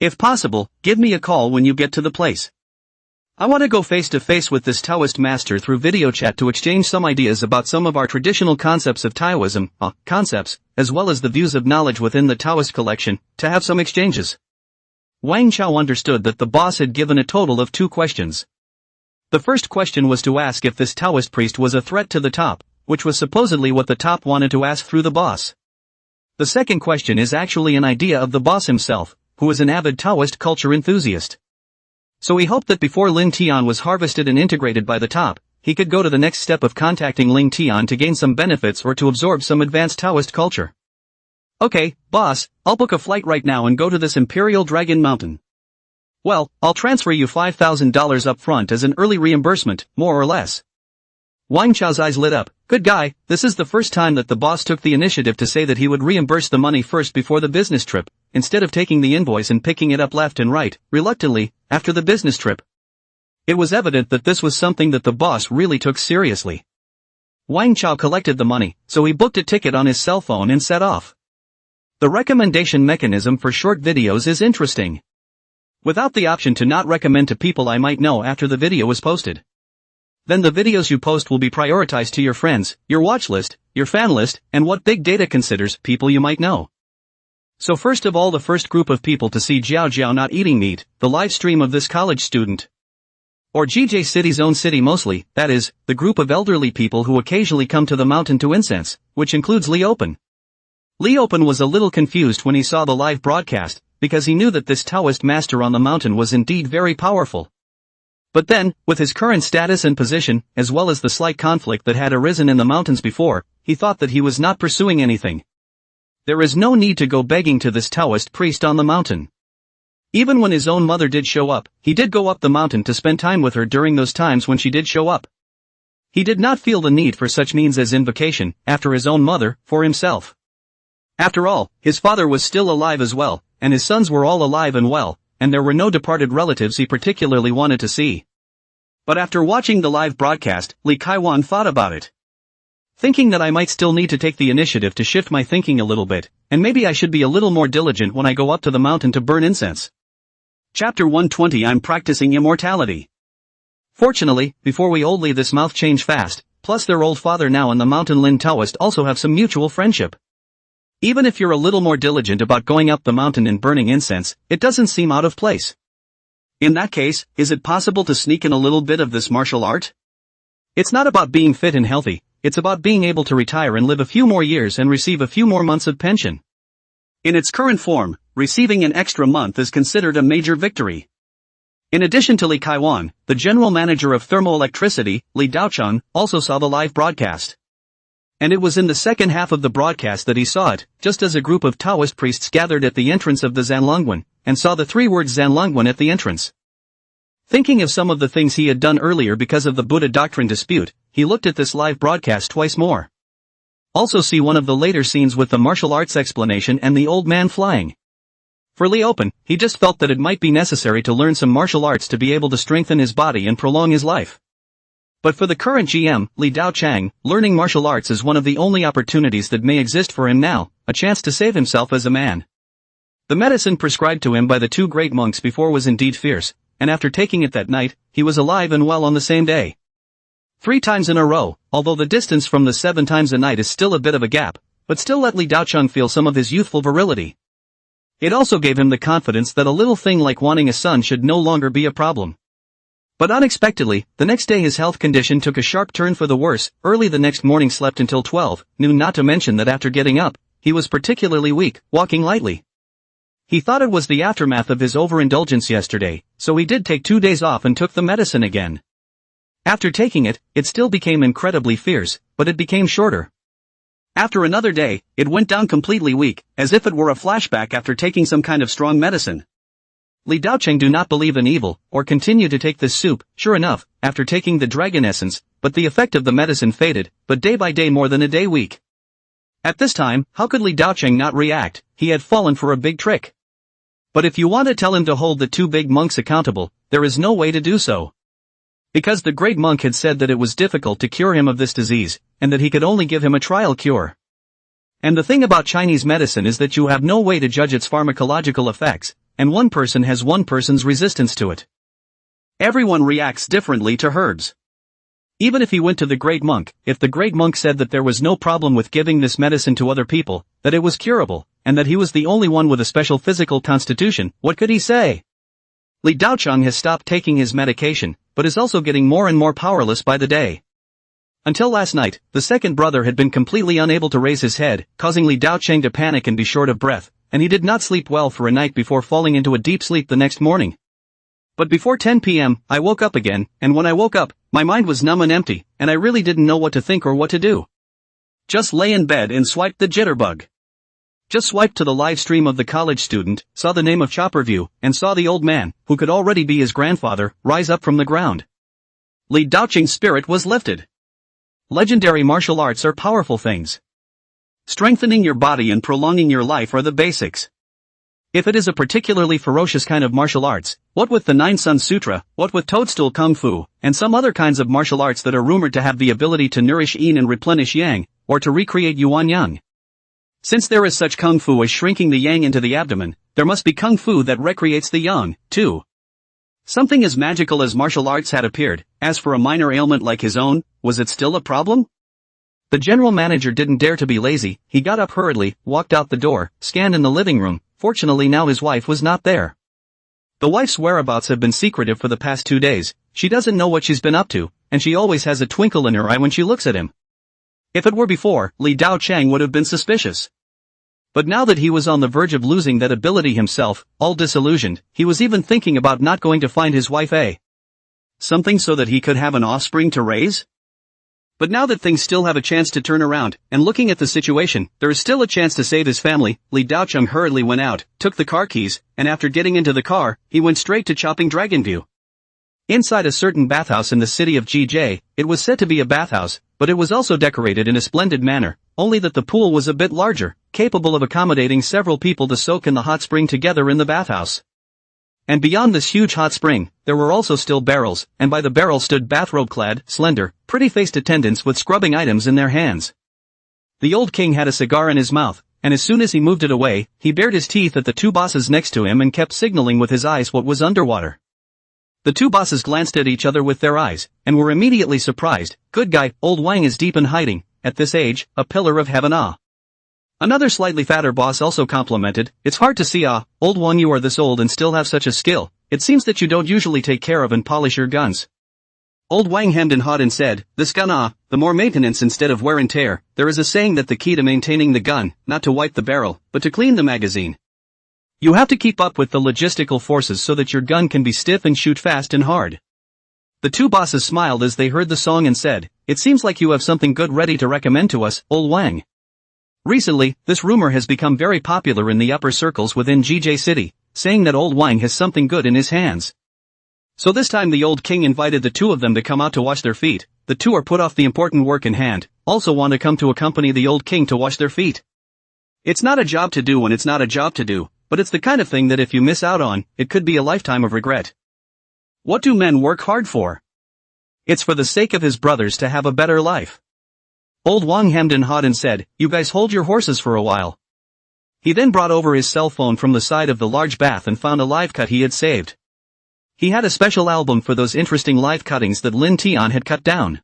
If possible, give me a call when you get to the place. I want to go face to face with this Taoist master through video chat to exchange some ideas about some of our traditional concepts of Taoism, concepts, as well as the views of knowledge within the Taoist collection, to have some exchanges. Wang Chao understood that the boss had given a total of 2 questions. The first question was to ask if this Taoist priest was a threat to the top, which was supposedly what the top wanted to ask through the boss. The second question is actually an idea of the boss himself, who is an avid Taoist culture enthusiast. So he hoped that before Ling Tian was harvested and integrated by the top, he could go to the next step of contacting Ling Tian to gain some benefits or to absorb some advanced Taoist culture. Okay, boss, I'll book a flight right now and go to this Imperial Dragon Mountain. Well, I'll transfer you $5,000 up front as an early reimbursement, more or less. Wang Chao's eyes lit up. Good guy, this is the first time that the boss took the initiative to say that he would reimburse the money first before the business trip, instead of taking the invoice and picking it up left and right, reluctantly, after the business trip. It was evident that this was something that the boss really took seriously. Wang Chao collected the money, so he booked a ticket on his cell phone and set off. The recommendation mechanism for short videos is interesting. Without the option to not recommend to people I might know after the video was posted. Then the videos you post will be prioritized to your friends, your watch list, your fan list, and what big data considers people you might know. So first of all, the first group of people to see Yaoyao not eating meat, the live stream of this college student. Or GJ City's own city mostly, that is, the group of elderly people who occasionally come to the mountain to incense, which includes Li Open. Li Open was a little confused when he saw the live broadcast, because he knew that this Taoist master on the mountain was indeed very powerful. But then, with his current status and position, as well as the slight conflict that had arisen in the mountains before, he thought that he was not pursuing anything. There is no need to go begging to this Taoist priest on the mountain. Even when his own mother did show up, he did go up the mountain to spend time with her during those times when she did show up. He did not feel the need for such means as invocation, after his own mother, for himself. After all, his father was still alive as well, and his sons were all alive and well, and there were no departed relatives he particularly wanted to see. But after watching the live broadcast, Li Kaiwan thought about it. Thinking that I might still need to take the initiative to shift my thinking a little bit, and maybe I should be a little more diligent when I go up to the mountain to burn incense. Chapter 120 I'm practicing immortality. Fortunately, before we old leave this mouth change fast, plus their old father now and the mountain Lin Taoist also have some mutual friendship. Even if you're a little more diligent about going up the mountain and burning incense, it doesn't seem out of place. In that case, is it possible to sneak in a little bit of this martial art? It's not about being fit and healthy, it's about being able to retire and live a few more years and receive a few more months of pension. In its current form, receiving an extra month is considered a major victory. In addition to Li Kaiwan, the general manager of thermoelectricity, Li Daocheng, also saw the live broadcast. And it was in the second half of the broadcast that he saw it, just as a group of Taoist priests gathered at the entrance of the Zanlongguan, and saw the three words Zanlongguan at the entrance. Thinking of some of the things he had done earlier because of the Buddha doctrine dispute, he looked at this live broadcast twice more. Also see one of the later scenes with the martial arts explanation and the old man flying. For Li Open, he just felt that it might be necessary to learn some martial arts to be able to strengthen his body and prolong his life. But for the current GM, Li Daocheng, learning martial arts is one of the only opportunities that may exist for him now, a chance to save himself as a man. The medicine prescribed to him by the two great monks before was indeed fierce, and after taking it that night, he was alive and well on the same day. 3 times in a row, although the distance from the 7 times a night is still a bit of a gap, but still let Li Daocheng feel some of his youthful virility. It also gave him the confidence that a little thing like wanting a son should no longer be a problem. But unexpectedly, the next day his health condition took a sharp turn for the worse. Early the next morning slept until 12 noon, not to mention that after getting up, he was particularly weak, walking lightly. He thought it was the aftermath of his overindulgence yesterday, so he did take 2 days off and took the medicine again. After taking it, it still became incredibly fierce, but it became shorter. After another day, it went down completely weak, as if it were a flashback after taking some kind of strong medicine. Li Daocheng do not believe in evil, or continue to take this soup. Sure enough, after taking the dragon essence, but the effect of the medicine faded, but day by day more than a day weak. At this time, how could Li Daocheng not react? He had fallen for a big trick. But if you want to tell him to hold the 2 big monks accountable, there is no way to do so. Because the great monk had said that it was difficult to cure him of this disease, and that he could only give him a trial cure. And the thing about Chinese medicine is that you have no way to judge its pharmacological effects, and one person has one person's resistance to it. Everyone reacts differently to herbs. Even if he went to the great monk, if the great monk said that there was no problem with giving this medicine to other people, that it was curable, and that he was the only one with a special physical constitution, what could he say? Li Daocheng has stopped taking his medication, but is also getting more and more powerless by the day. Until last night, the second brother had been completely unable to raise his head, causing Li Daocheng to panic and be short of breath, and he did not sleep well for a night before falling into a deep sleep the next morning. But before 10 p.m., I woke up again, and when I woke up, my mind was numb and empty, and I really didn't know what to think or what to do. Just lay in bed and swiped the jitterbug. Just swiped to the live stream of the college student, saw the name of Chopperview, and saw the old man, who could already be his grandfather, rise up from the ground. Li Daocheng's spirit was lifted. Legendary martial arts are powerful things. Strengthening your body and prolonging your life are the basics. If it is a particularly ferocious kind of martial arts, what with the Nine Sun Sutra, what with toadstool kung fu, and some other kinds of martial arts that are rumored to have the ability to nourish yin and replenish yang, or to recreate yuan yang. Since there is such kung fu as shrinking the yang into the abdomen, there must be kung fu that recreates the yang, too. Something as magical as martial arts had appeared. As for a minor ailment like his own, was it still a problem? The general manager didn't dare to be lazy. He got up hurriedly, walked out the door, scanned in the living room. Fortunately now his wife was not there. The wife's whereabouts have been secretive for the past 2 days. She doesn't know what she's been up to, and she always has a twinkle in her eye when she looks at him. If it were before, Li Dao Chang would have been suspicious. But now that he was on the verge of losing that ability himself, all disillusioned, he was even thinking about not going to find his wife something so that he could have an offspring to raise? But now that things still have a chance to turn around, and looking at the situation, there is still a chance to save his family. Li Daocheng hurriedly went out, took the car keys, and after getting into the car, he went straight to Chopping Dragon View. Inside a certain bathhouse in the city of GJ, it was said to be a bathhouse, but it was also decorated in a splendid manner, only that the pool was a bit larger, capable of accommodating several people to soak in the hot spring together in the bathhouse. And beyond this huge hot spring, there were also still barrels, and by the barrel stood bathrobe-clad, slender, pretty-faced attendants with scrubbing items in their hands. The old king had a cigar in his mouth, and as soon as he moved it away, he bared his teeth at the two bosses next to him and kept signaling with his eyes what was underwater. The two bosses glanced at each other with their eyes, and were immediately surprised. Good guy, old Wang is deep in hiding, at this age, a pillar of heaven Another slightly fatter boss also complimented, it's hard to see old one you are this old and still have such a skill, it seems that you don't usually take care of and polish your guns. Old Wang hemmed and hawed and said, this gun the more maintenance instead of wear and tear, there is a saying that the key to maintaining the gun, not to wipe the barrel, but to clean the magazine. You have to keep up with the logistical forces so that your gun can be stiff and shoot fast and hard. The two bosses smiled as they heard the song and said, it seems like you have something good ready to recommend to us, old Wang. Recently, this rumor has become very popular in the upper circles within GJ City, saying that old Wang has something good in his hands. So this time the old king invited the two of them to come out to wash their feet. The two are put off the important work in hand, also want to come to accompany the old king to wash their feet. It's not a job to do when it's not a job to do, but it's the kind of thing that if you miss out on, it could be a lifetime of regret. What do men work hard for? It's for the sake of his brothers to have a better life. Old Wang hemmed and hawed and said, you guys hold your horses for a while. He then brought over his cell phone from the side of the large bath and found a live cut he had saved. He had a special album for those interesting live cuttings that Lin Tian had cut down.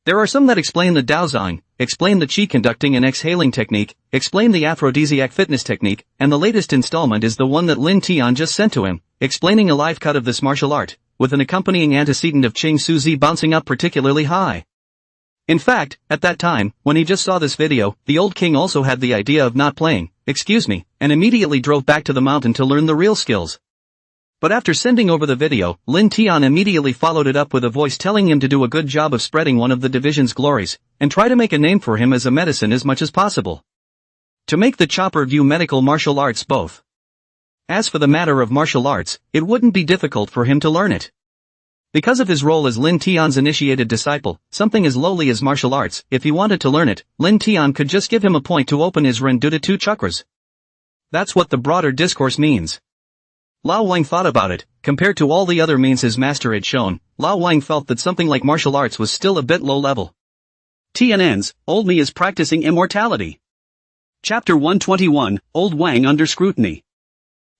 There are some that explain the Daozang, explain the qi conducting and exhaling technique, explain the aphrodisiac fitness technique, and the latest installment is the one that Lin Tian just sent to him, explaining a live cut of this martial art, with an accompanying antecedent of Ching Su Zi bouncing up particularly high. In fact, at that time, when he just saw this video, the old king also had the idea of not playing, and immediately drove back to the mountain to learn the real skills. But after sending over the video, Lin Tian immediately followed it up with a voice telling him to do a good job of spreading one of the division's glories, and try to make a name for him as a medicine as much as possible. To make the chopper view medical martial arts both. As for the matter of martial arts, it wouldn't be difficult for him to learn it. Because of his role as Lin Tian's initiated disciple, something as lowly as martial arts, if he wanted to learn it, Lin Tian could just give him a point to open his Ren Duda 2 chakras. That's what the broader discourse means. Lao Wang thought about it. Compared to all the other means his master had shown, Lao Wang felt that something like martial arts was still a bit low level. TNNs, Old Me is practicing immortality. Chapter 121, Old Wang under scrutiny.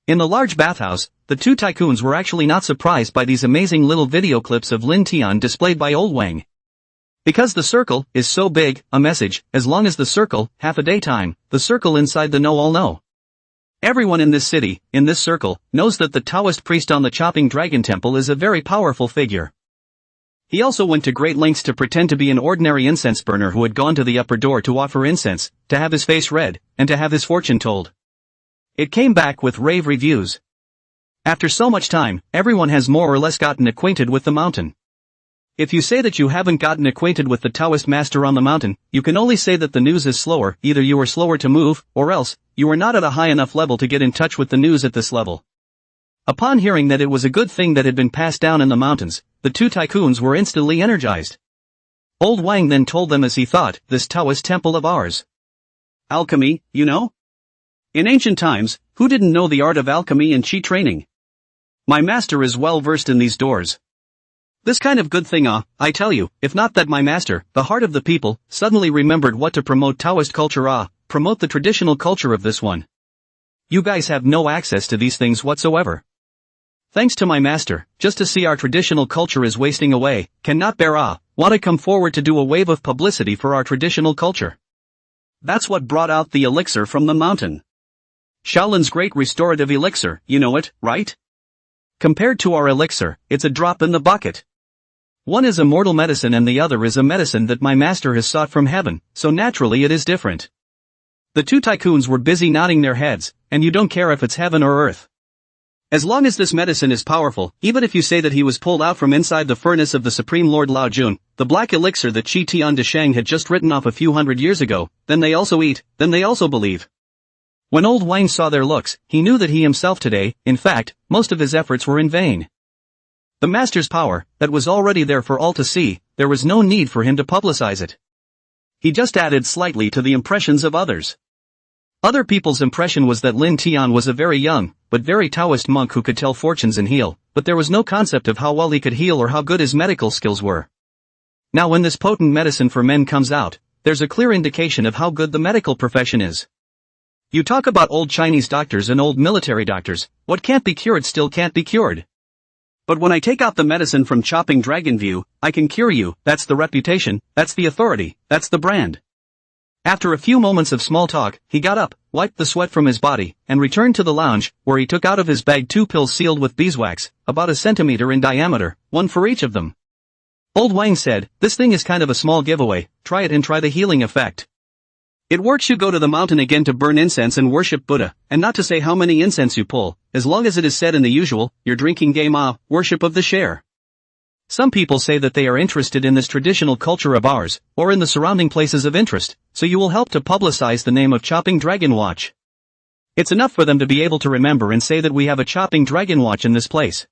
In the large bathhouse, the two tycoons were actually not surprised by these amazing little video clips of Lin Tian displayed by old Wang. Because the circle is so big, a message, as long as the circle, half a daytime, the circle inside the know all know. Everyone in this city, in this circle, knows that the Taoist priest on the Chopping Dragon Temple is a very powerful figure. He also went to great lengths to pretend to be an ordinary incense burner who had gone to the upper door to offer incense, to have his face read, and to have his fortune told. It came back with rave reviews. After so much time, everyone has more or less gotten acquainted with the mountain. If you say that you haven't gotten acquainted with the Taoist master on the mountain, you can only say that the news is slower. Either you are slower to move, or else, you are not at a high enough level to get in touch with the news at this level. Upon hearing that it was a good thing that had been passed down in the mountains, the two tycoons were instantly energized. Old Wang then told them as he thought, this Taoist temple of ours. Alchemy, you know? In ancient times, who didn't know the art of alchemy and chi training? My master is well versed in these doors. This kind of good thing I tell you, if not that my master, the heart of the people, suddenly remembered what to promote Taoist culture promote the traditional culture of this one. You guys have no access to these things whatsoever. Thanks to my master, just to see our traditional culture is wasting away, cannot bear want to come forward to do a wave of publicity for our traditional culture. That's what brought out the elixir from the mountain. Shaolin's great restorative elixir, you know it, right? Compared to our elixir, it's a drop in the bucket. One is a mortal medicine and the other is a medicine that my master has sought from heaven, so naturally it is different. The two tycoons were busy nodding their heads, and you don't care if it's heaven or earth. As long as this medicine is powerful, even if you say that he was pulled out from inside the furnace of the Supreme Lord Lao Jun, the black elixir that Qi Tian de Shang had just written off a few hundred years ago, then they also eat, then they also believe. When old Wang saw their looks, he knew that he himself today, in fact, most of his efforts were in vain. The master's power, that was already there for all to see, there was no need for him to publicize it. He just added slightly to the impressions of others. Other people's impression was that Lin Tian was a very young, but very Taoist monk who could tell fortunes and heal, but there was no concept of how well he could heal or how good his medical skills were. Now when this potent medicine for men comes out, there's a clear indication of how good the medical profession is. You talk about old Chinese doctors and old military doctors, what can't be cured still can't be cured. But when I take out the medicine from chopping dragon view, I can cure you, that's the reputation, that's the authority, that's the brand. After a few moments of small talk, he got up, wiped the sweat from his body, and returned to the lounge, where he took out of his bag 2 pills sealed with beeswax, about a centimeter in diameter, one for each of them. Old Wang said, this thing is kind of a small giveaway, try it and try the healing effect. It works. You go to the mountain again to burn incense and worship Buddha, and not to say how many incense you pull, as long as it is said in the usual, your drinking game worship of the share. Some people say that they are interested in this traditional culture of ours, or in the surrounding places of interest, so you will help to publicize the name of Chopping Dragon Watch. It's enough for them to be able to remember and say that we have a Chopping Dragon Watch in this place.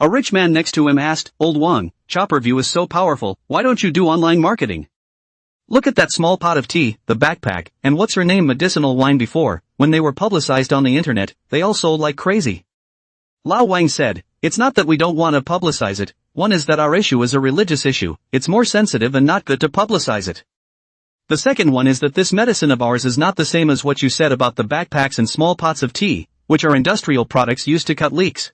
A rich man next to him asked, Old Wang, Chopper View is so powerful, why don't you do online marketing? Look at that small pot of tea, the backpack, and what's her name medicinal wine before, when they were publicized on the internet, they all sold like crazy. Lao Wang said, it's not that we don't want to publicize it, one is that our issue is a religious issue, it's more sensitive and not good to publicize it. The second one is that this medicine of ours is not the same as what you said about the backpacks and small pots of tea, which are industrial products used to cut leaks.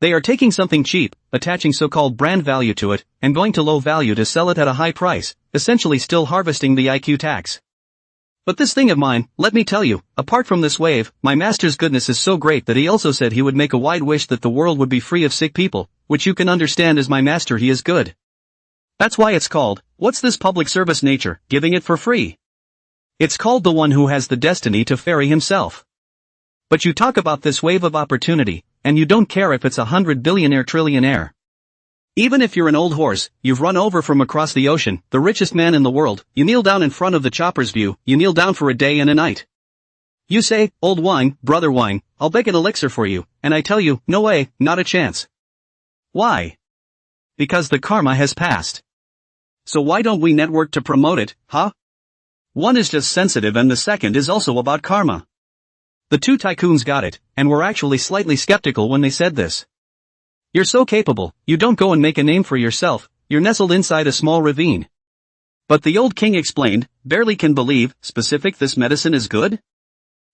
They are taking something cheap, attaching so-called brand value to it, and going to low value to sell it at a high price, essentially still harvesting the IQ tax. But this thing of mine, let me tell you, apart from this wave, my master's goodness is so great that he also said he would make a wide wish that the world would be free of sick people, which you can understand as my master he is good. That's why it's called, what's this public service nature, giving it for free? It's called the one who has the destiny to ferry himself. But you talk about this wave of opportunity, and you don't care if it's 100 billionaire trillionaire. Even if you're an old horse, you've run over from across the ocean, the richest man in the world, you kneel down in front of the Chopper's View, you kneel down for a day and a night. You say, Old Wang, brother Wang, I'll bake an elixir for you, and I tell you, no way, not a chance. Why? Because the karma has passed. So why don't we network to promote it, huh? One is just sensitive and the second is also about karma. The two tycoons got it, and were actually slightly skeptical when they said this. You're so capable, you don't go and make a name for yourself, you're nestled inside a small ravine. But the old king explained, barely can believe, specific this medicine is good?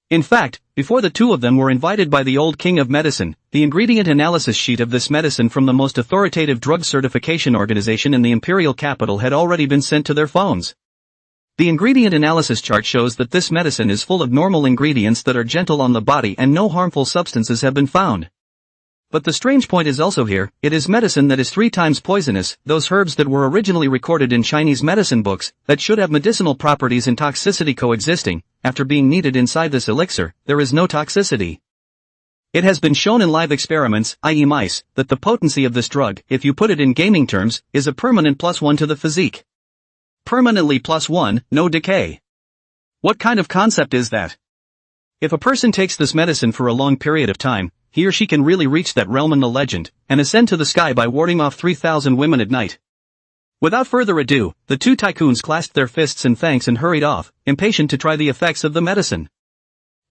In fact, before the two of them were invited by the old king of medicine, the ingredient analysis sheet of this medicine from the most authoritative drug certification organization in the imperial capital had already been sent to their phones. The ingredient analysis chart shows that this medicine is full of normal ingredients that are gentle on the body and no harmful substances have been found. But the strange point is also here, it is medicine that is 3 times poisonous, those herbs that were originally recorded in Chinese medicine books, that should have medicinal properties and toxicity coexisting, after being kneaded inside this elixir, there is no toxicity. It has been shown in live experiments, i.e. mice, that the potency of this drug, if you put it in gaming terms, is a permanent +1 to the physique. Permanently +1, no decay. What kind of concept is that? If a person takes this medicine for a long period of time, he or she can really reach that realm in the legend, and ascend to the sky by warding off 3,000 women at night. Without further ado, the two tycoons clasped their fists in thanks and hurried off, impatient to try the effects of the medicine.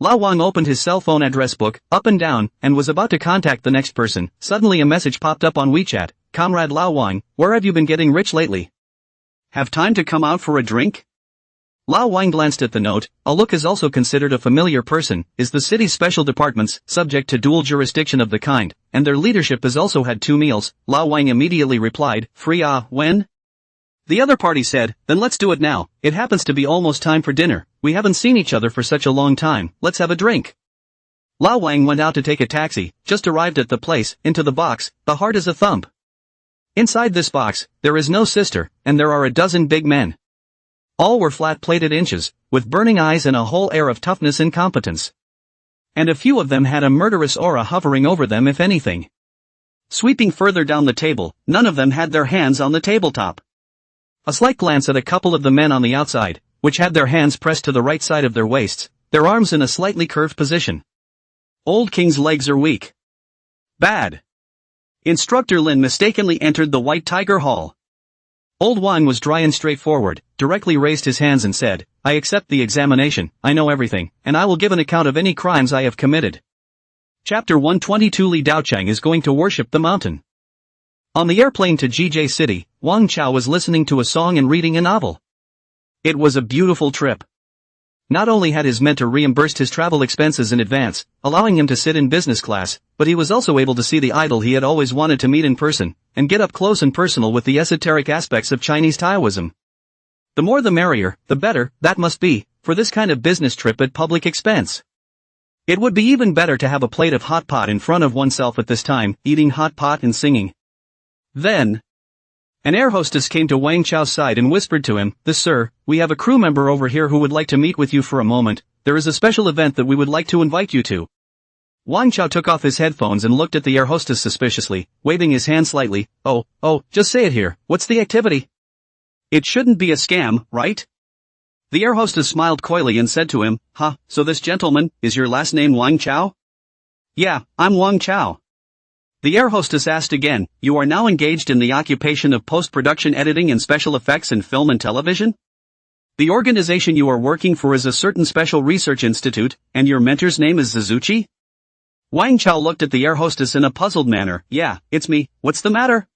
Lao Wang opened his cell phone address book, up and down, and was about to contact the next person. Suddenly a message popped up on WeChat. Comrade Lao Wang, where have you been getting rich lately? Have time to come out for a drink? Lao Wang glanced at the note. A look is also considered a familiar person, is the city's special departments, subject to dual jurisdiction of the kind, and their leadership has also had 2 meals. Lao Wang immediately replied, free when? The other party said, then let's do it now, it happens to be almost time for dinner, we haven't seen each other for such a long time, let's have a drink. Lao Wang went out to take a taxi, just arrived at the place, into the box, the heart is a thump. Inside this box, there is no sister, and there are a dozen big men. All were flat-plated inches, with burning eyes and a whole air of toughness and competence. And a few of them had a murderous aura hovering over them if anything. Sweeping further down the table, none of them had their hands on the tabletop. A slight glance at a couple of the men on the outside, which had their hands pressed to the right side of their waists, their arms in a slightly curved position. Old King's legs are weak. Bad. Instructor Lin mistakenly entered the White Tiger Hall. Old Wang was dry and straightforward, directly raised his hands and said, I accept the examination, I know everything, and I will give an account of any crimes I have committed. Chapter 122 Li Daocheng is going to worship the mountain. On the airplane to GJ City, Wang Chao was listening to a song and reading a novel. It was a beautiful trip. Not only had his mentor reimbursed his travel expenses in advance, allowing him to sit in business class, but he was also able to see the idol he had always wanted to meet in person, and get up close and personal with the esoteric aspects of Chinese Taoism. The more the merrier, the better, that must be, for this kind of business trip at public expense. It would be even better to have a plate of hot pot in front of oneself at this time, eating hot pot and singing. Then, an air hostess came to Wang Chao's side and whispered to him, Sir, we have a crew member over here who would like to meet with you for a moment, there is a special event that we would like to invite you to. Wang Chao took off his headphones and looked at the air hostess suspiciously, waving his hand slightly, just say it here, what's the activity? It shouldn't be a scam, right? The air hostess smiled coyly and said to him, so this gentleman, is your last name Wang Chao? Yeah, I'm Wang Chao. The air hostess asked again, you are now engaged in the occupation of post-production editing and special effects in film and television? The organization you are working for is a certain special research institute, and your mentor's name is Zizuchi? Wang Chao looked at the air hostess in a puzzled manner, yeah, it's me, what's the matter?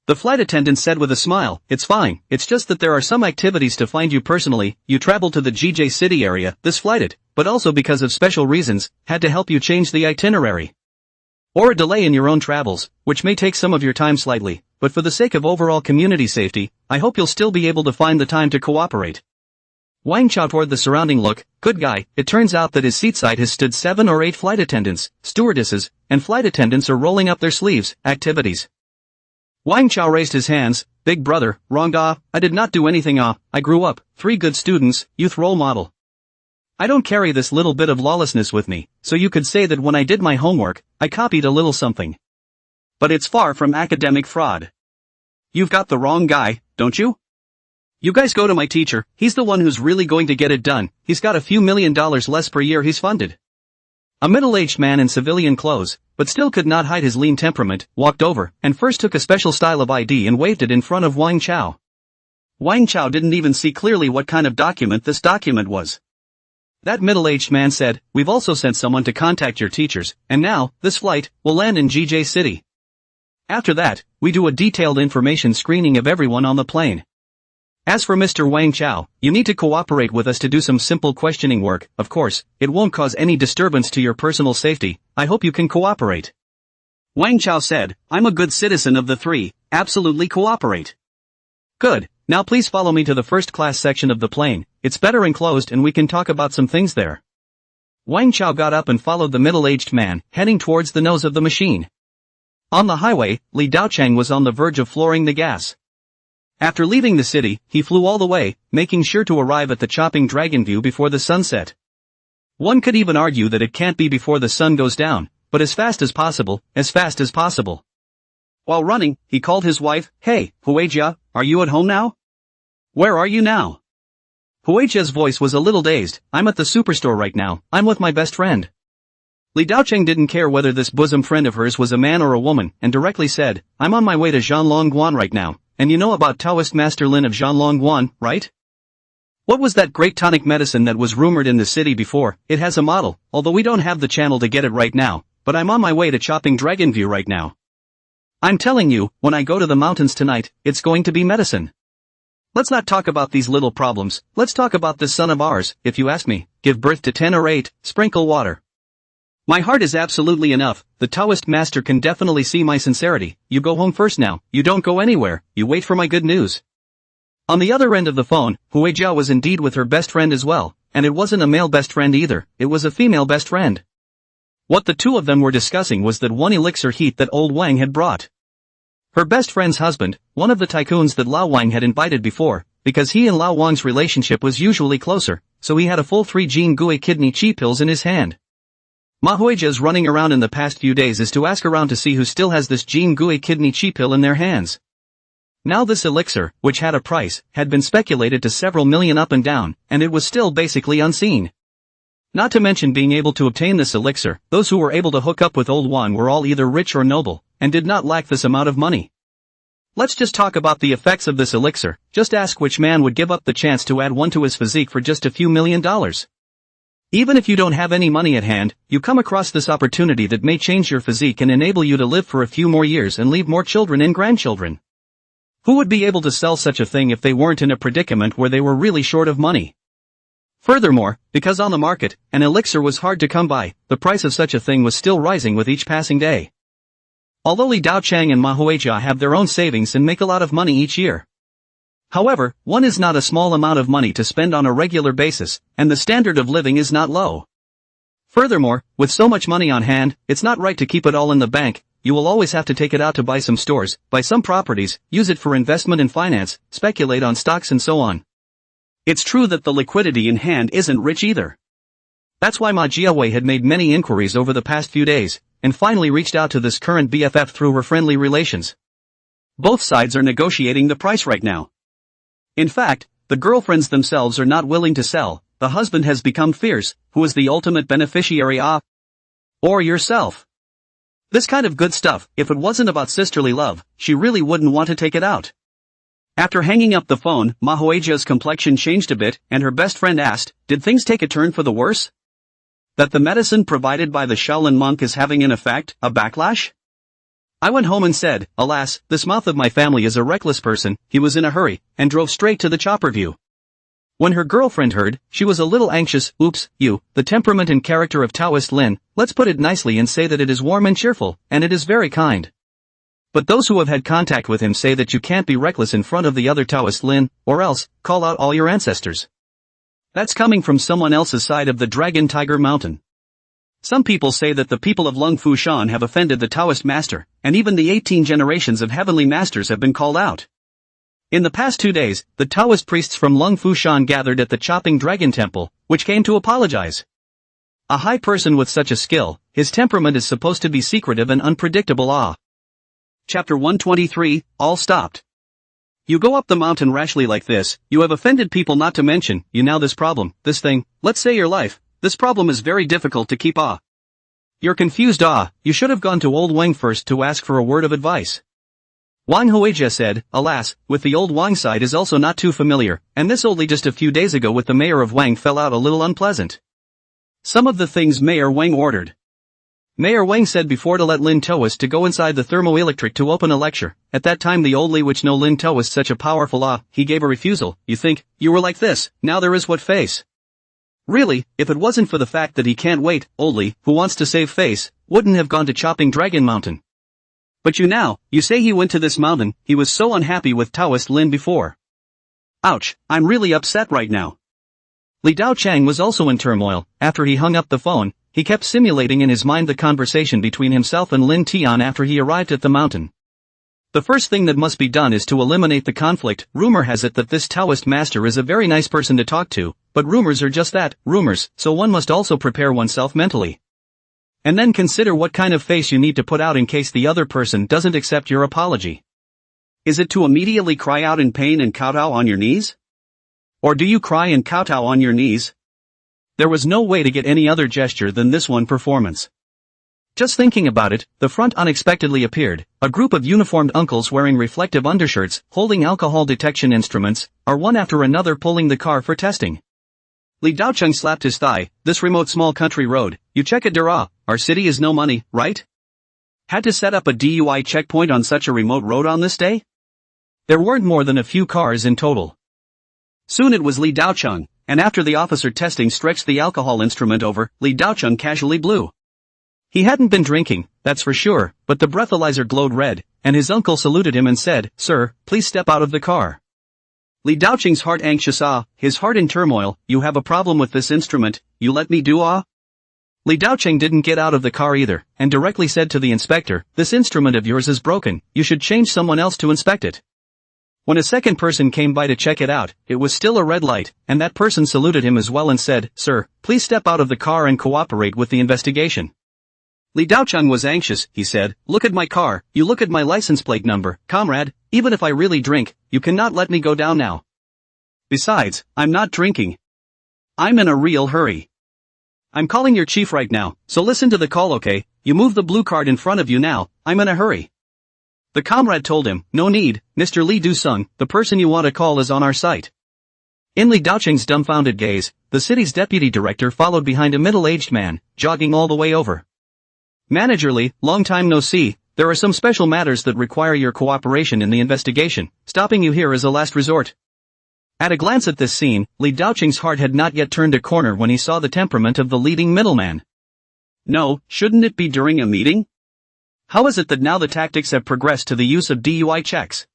The flight attendant said with a smile, it's fine, it's just that there are some activities to find you personally, you traveled to the GJ City area, this flighted, but also because of special reasons, had to help you change the itinerary. Or a delay in your own travels, which may take some of your time slightly, but for the sake of overall community safety, I hope you'll still be able to find the time to cooperate. Wang Chao toward the surrounding look, good guy, it turns out that his seat side has stood 7 or 8 flight attendants, stewardesses, and flight attendants are rolling up their sleeves, activities. Wang Chao raised his hands, big brother, wrong da, I did not do anything I grew up, 3 good students, youth role model. I don't carry this little bit of lawlessness with me, so you could say that when I did my homework, I copied a little something. But it's far from academic fraud. You've got the wrong guy, don't you? You guys go to my teacher, he's the one who's really going to get it done, he's got a few $1,000,000 less per year he's funded. A middle-aged man in civilian clothes, but still could not hide his lean temperament, walked over, and first took a special style of ID and waved it in front of Wang Chao. Wang Chao didn't even see clearly what kind of document this document was. That middle-aged man said, we've also sent someone to contact your teachers, and now, this flight, will land in GJ City. After that, we do a detailed information screening of everyone on the plane. As for Mr. Wang Chao, you need to cooperate with us to do some simple questioning work, of course, it won't cause any disturbance to your personal safety, I hope you can cooperate. Wang Chao said, I'm a good citizen of the 3, absolutely cooperate. Good. Now please follow me to the first class section of the plane, it's better enclosed and we can talk about some things there. Wang Chao got up and followed the middle-aged man, heading towards the nose of the machine. On the highway, Li Daocheng was on the verge of flooring the gas. After leaving the city, he flew all the way, making sure to arrive at the chopping dragon view before the sunset. One could even argue that it can't be before the sun goes down, but as fast as possible, as fast as possible. While running, he called his wife, hey, Huijia, are you at home now? Where are you now? Huijia's voice was a little dazed, I'm at the superstore right now, I'm with my best friend. Li Daocheng didn't care whether this bosom friend of hers was a man or a woman, and directly said, I'm on my way to Zhanlong Guan right now, and you know about Taoist Master Lin of Zhanlongguan, right? What was that great tonic medicine that was rumored in the city before? It has a model, although we don't have the channel to get it right now, but I'm on my way to chopping Dragon View right now. I'm telling you, when I go to the mountains tonight, it's going to be medicine. Let's not talk about these little problems, let's talk about this son of ours, if you ask me. Give birth to 10 or 8, sprinkle water. My heart is absolutely enough, the Taoist master can definitely see my sincerity. You go home first now, you don't go anywhere, you wait for my good news. On the other end of the phone, Huijiao was indeed with her best friend as well, and it wasn't a male best friend either, it was a female best friend. What the two of them were discussing was that one elixir heat that old Wang had brought. Her best friend's husband, one of the tycoons that Lao Wang had invited before, because he and Lao Wang's relationship was usually closer, so he had a full 3 Jin Gui kidney chi pills in his hand. Ma Huijia's running around in the past few days is to ask around to see who still has this Jin Gui kidney chi pill in their hands. Now this elixir, which had a price, had been speculated to several million up and down, and it was still basically unseen. Not to mention being able to obtain this elixir, those who were able to hook up with old Wang were all either rich or noble, and did not lack this amount of money. Let's just talk about the effects of this elixir, just ask which man would give up the chance to add one to his physique for just a few $1,000,000. Even if you don't have any money at hand, you come across this opportunity that may change your physique and enable you to live for a few more years and leave more children and grandchildren. Who would be able to sell such a thing if they weren't in a predicament where they were really short of money? Furthermore, because on the market, an elixir was hard to come by, the price of such a thing was still rising with each passing day. Although Li Daochang and Ma Huijia have their own savings and make a lot of money each year. However, one is not a small amount of money to spend on a regular basis, and the standard of living is not low. Furthermore, with so much money on hand, it's not right to keep it all in the bank, you will always have to take it out to buy some stores, buy some properties, use it for investment and finance, speculate on stocks and so on. It's true that the liquidity in hand isn't rich either. That's why Ma Jiawei had made many inquiries over the past few days, and finally reached out to this current BFF through her friendly relations. Both sides are negotiating the price right now. In fact, the girlfriends themselves are not willing to sell, the husband has become fierce, who is the ultimate beneficiary or yourself. This kind of good stuff, if it wasn't about sisterly love, she really wouldn't want to take it out. After hanging up the phone, Ma Huijia's complexion changed a bit, and her best friend asked, did things take a turn for the worse? That the medicine provided by the Shaolin monk is having an effect, a backlash? I went home and said, alas, this mouth of my family is a reckless person, he was in a hurry, and drove straight to the chopper view. When her girlfriend heard, she was a little anxious. Oops, the temperament and character of Taoist Lin, let's put it nicely and say that it is warm and cheerful, and it is very kind. But those who have had contact with him say that you can't be reckless in front of the other Taoist Lin, or else, call out all your ancestors. That's coming from someone else's side of the Dragon Tiger Mountain. Some people say that the people of Lung Fushan have offended the Taoist master, and even the 18 generations of heavenly masters have been called out. In the past 2 days, the Taoist priests from Lung Fushan gathered at the Chopping Dragon Temple, which came to apologize. A high person with such a skill, his temperament is supposed to be secretive and unpredictable. Chapter 123, All Stopped. You go up the mountain rashly like this, you have offended people, not to mention, now this problem, this thing, let's say your life, this problem is very difficult to keep. You're confused. You should have gone to old Wang first to ask for a word of advice. Wang Huijia said, alas, with the old Wang side is also not too familiar, and this only just a few days ago with the mayor of Wang fell out a little unpleasant. Some of the things Mayor Wang ordered. Mayor Wang said before to let Lin Taoist to go inside the thermoelectric to open a lecture. At that time the old Li which know Lin Taoist such a powerful he gave a refusal. You think, you were like this, now there is what face. Really, if it wasn't for the fact that he can't wait, old Li, who wants to save face, wouldn't have gone to Chopping Dragon Mountain. But you say he went to this mountain, he was so unhappy with Taoist Lin before. Ouch, I'm really upset right now. Li Daochang was also in turmoil. After he hung up the phone, he kept simulating in his mind the conversation between himself and Lin Tian after he arrived at the mountain. The first thing that must be done is to eliminate the conflict. Rumor has it that this Taoist master is a very nice person to talk to, but rumors are just that, rumors, so one must also prepare oneself mentally. And then consider what kind of face you need to put out in case the other person doesn't accept your apology. Is it to immediately cry out in pain and kowtow on your knees? Or do you cry and kowtow on your knees? There was no way to get any other gesture than this one performance. Just thinking about it, the front unexpectedly appeared. A group of uniformed uncles wearing reflective undershirts, holding alcohol detection instruments, are one after another pulling the car for testing. Li Daocheng slapped his thigh. This remote small country road, you check it dara, our city is no money, right? Had to set up a DUI checkpoint on such a remote road on this day? There weren't more than a few cars in total. Soon it was Li Daocheng, and after the officer testing stretched the alcohol instrument over, Li Daocheng casually blew. He hadn't been drinking, that's for sure, but the breathalyzer glowed red, and his uncle saluted him and said, "Sir, please step out of the car." Li Daocheng's heart anxious his heart in turmoil, "You have a problem with this instrument, you let me do Li Daocheng didn't get out of the car either, and directly said to the inspector, "This instrument of yours is broken, you should change someone else to inspect it." When a second person came by to check it out, it was still a red light, and that person saluted him as well and said, "Sir, please step out of the car and cooperate with the investigation." Li Daocheng was anxious, he said, "Look at my car, you look at my license plate number, comrade, even if I really drink, you cannot let me go down now. Besides, I'm not drinking. I'm in a real hurry. I'm calling your chief right now, so listen to the call, okay? You move the blue card in front of you now, I'm in a hurry." The comrade told him, "No need, Mr. Li Du-sung, the person you want to call is on our site." In Li Daocheng's dumbfounded gaze, the city's deputy director followed behind a middle-aged man, jogging all the way over. "Manager Li, long time no see, there are some special matters that require your cooperation in the investigation, stopping you here is a last resort." At a glance at this scene, Li Daocheng's heart had not yet turned a corner when he saw the temperament of the leading middleman. No, shouldn't it be during a meeting? How is it that now the tactics have progressed to the use of DUI checks?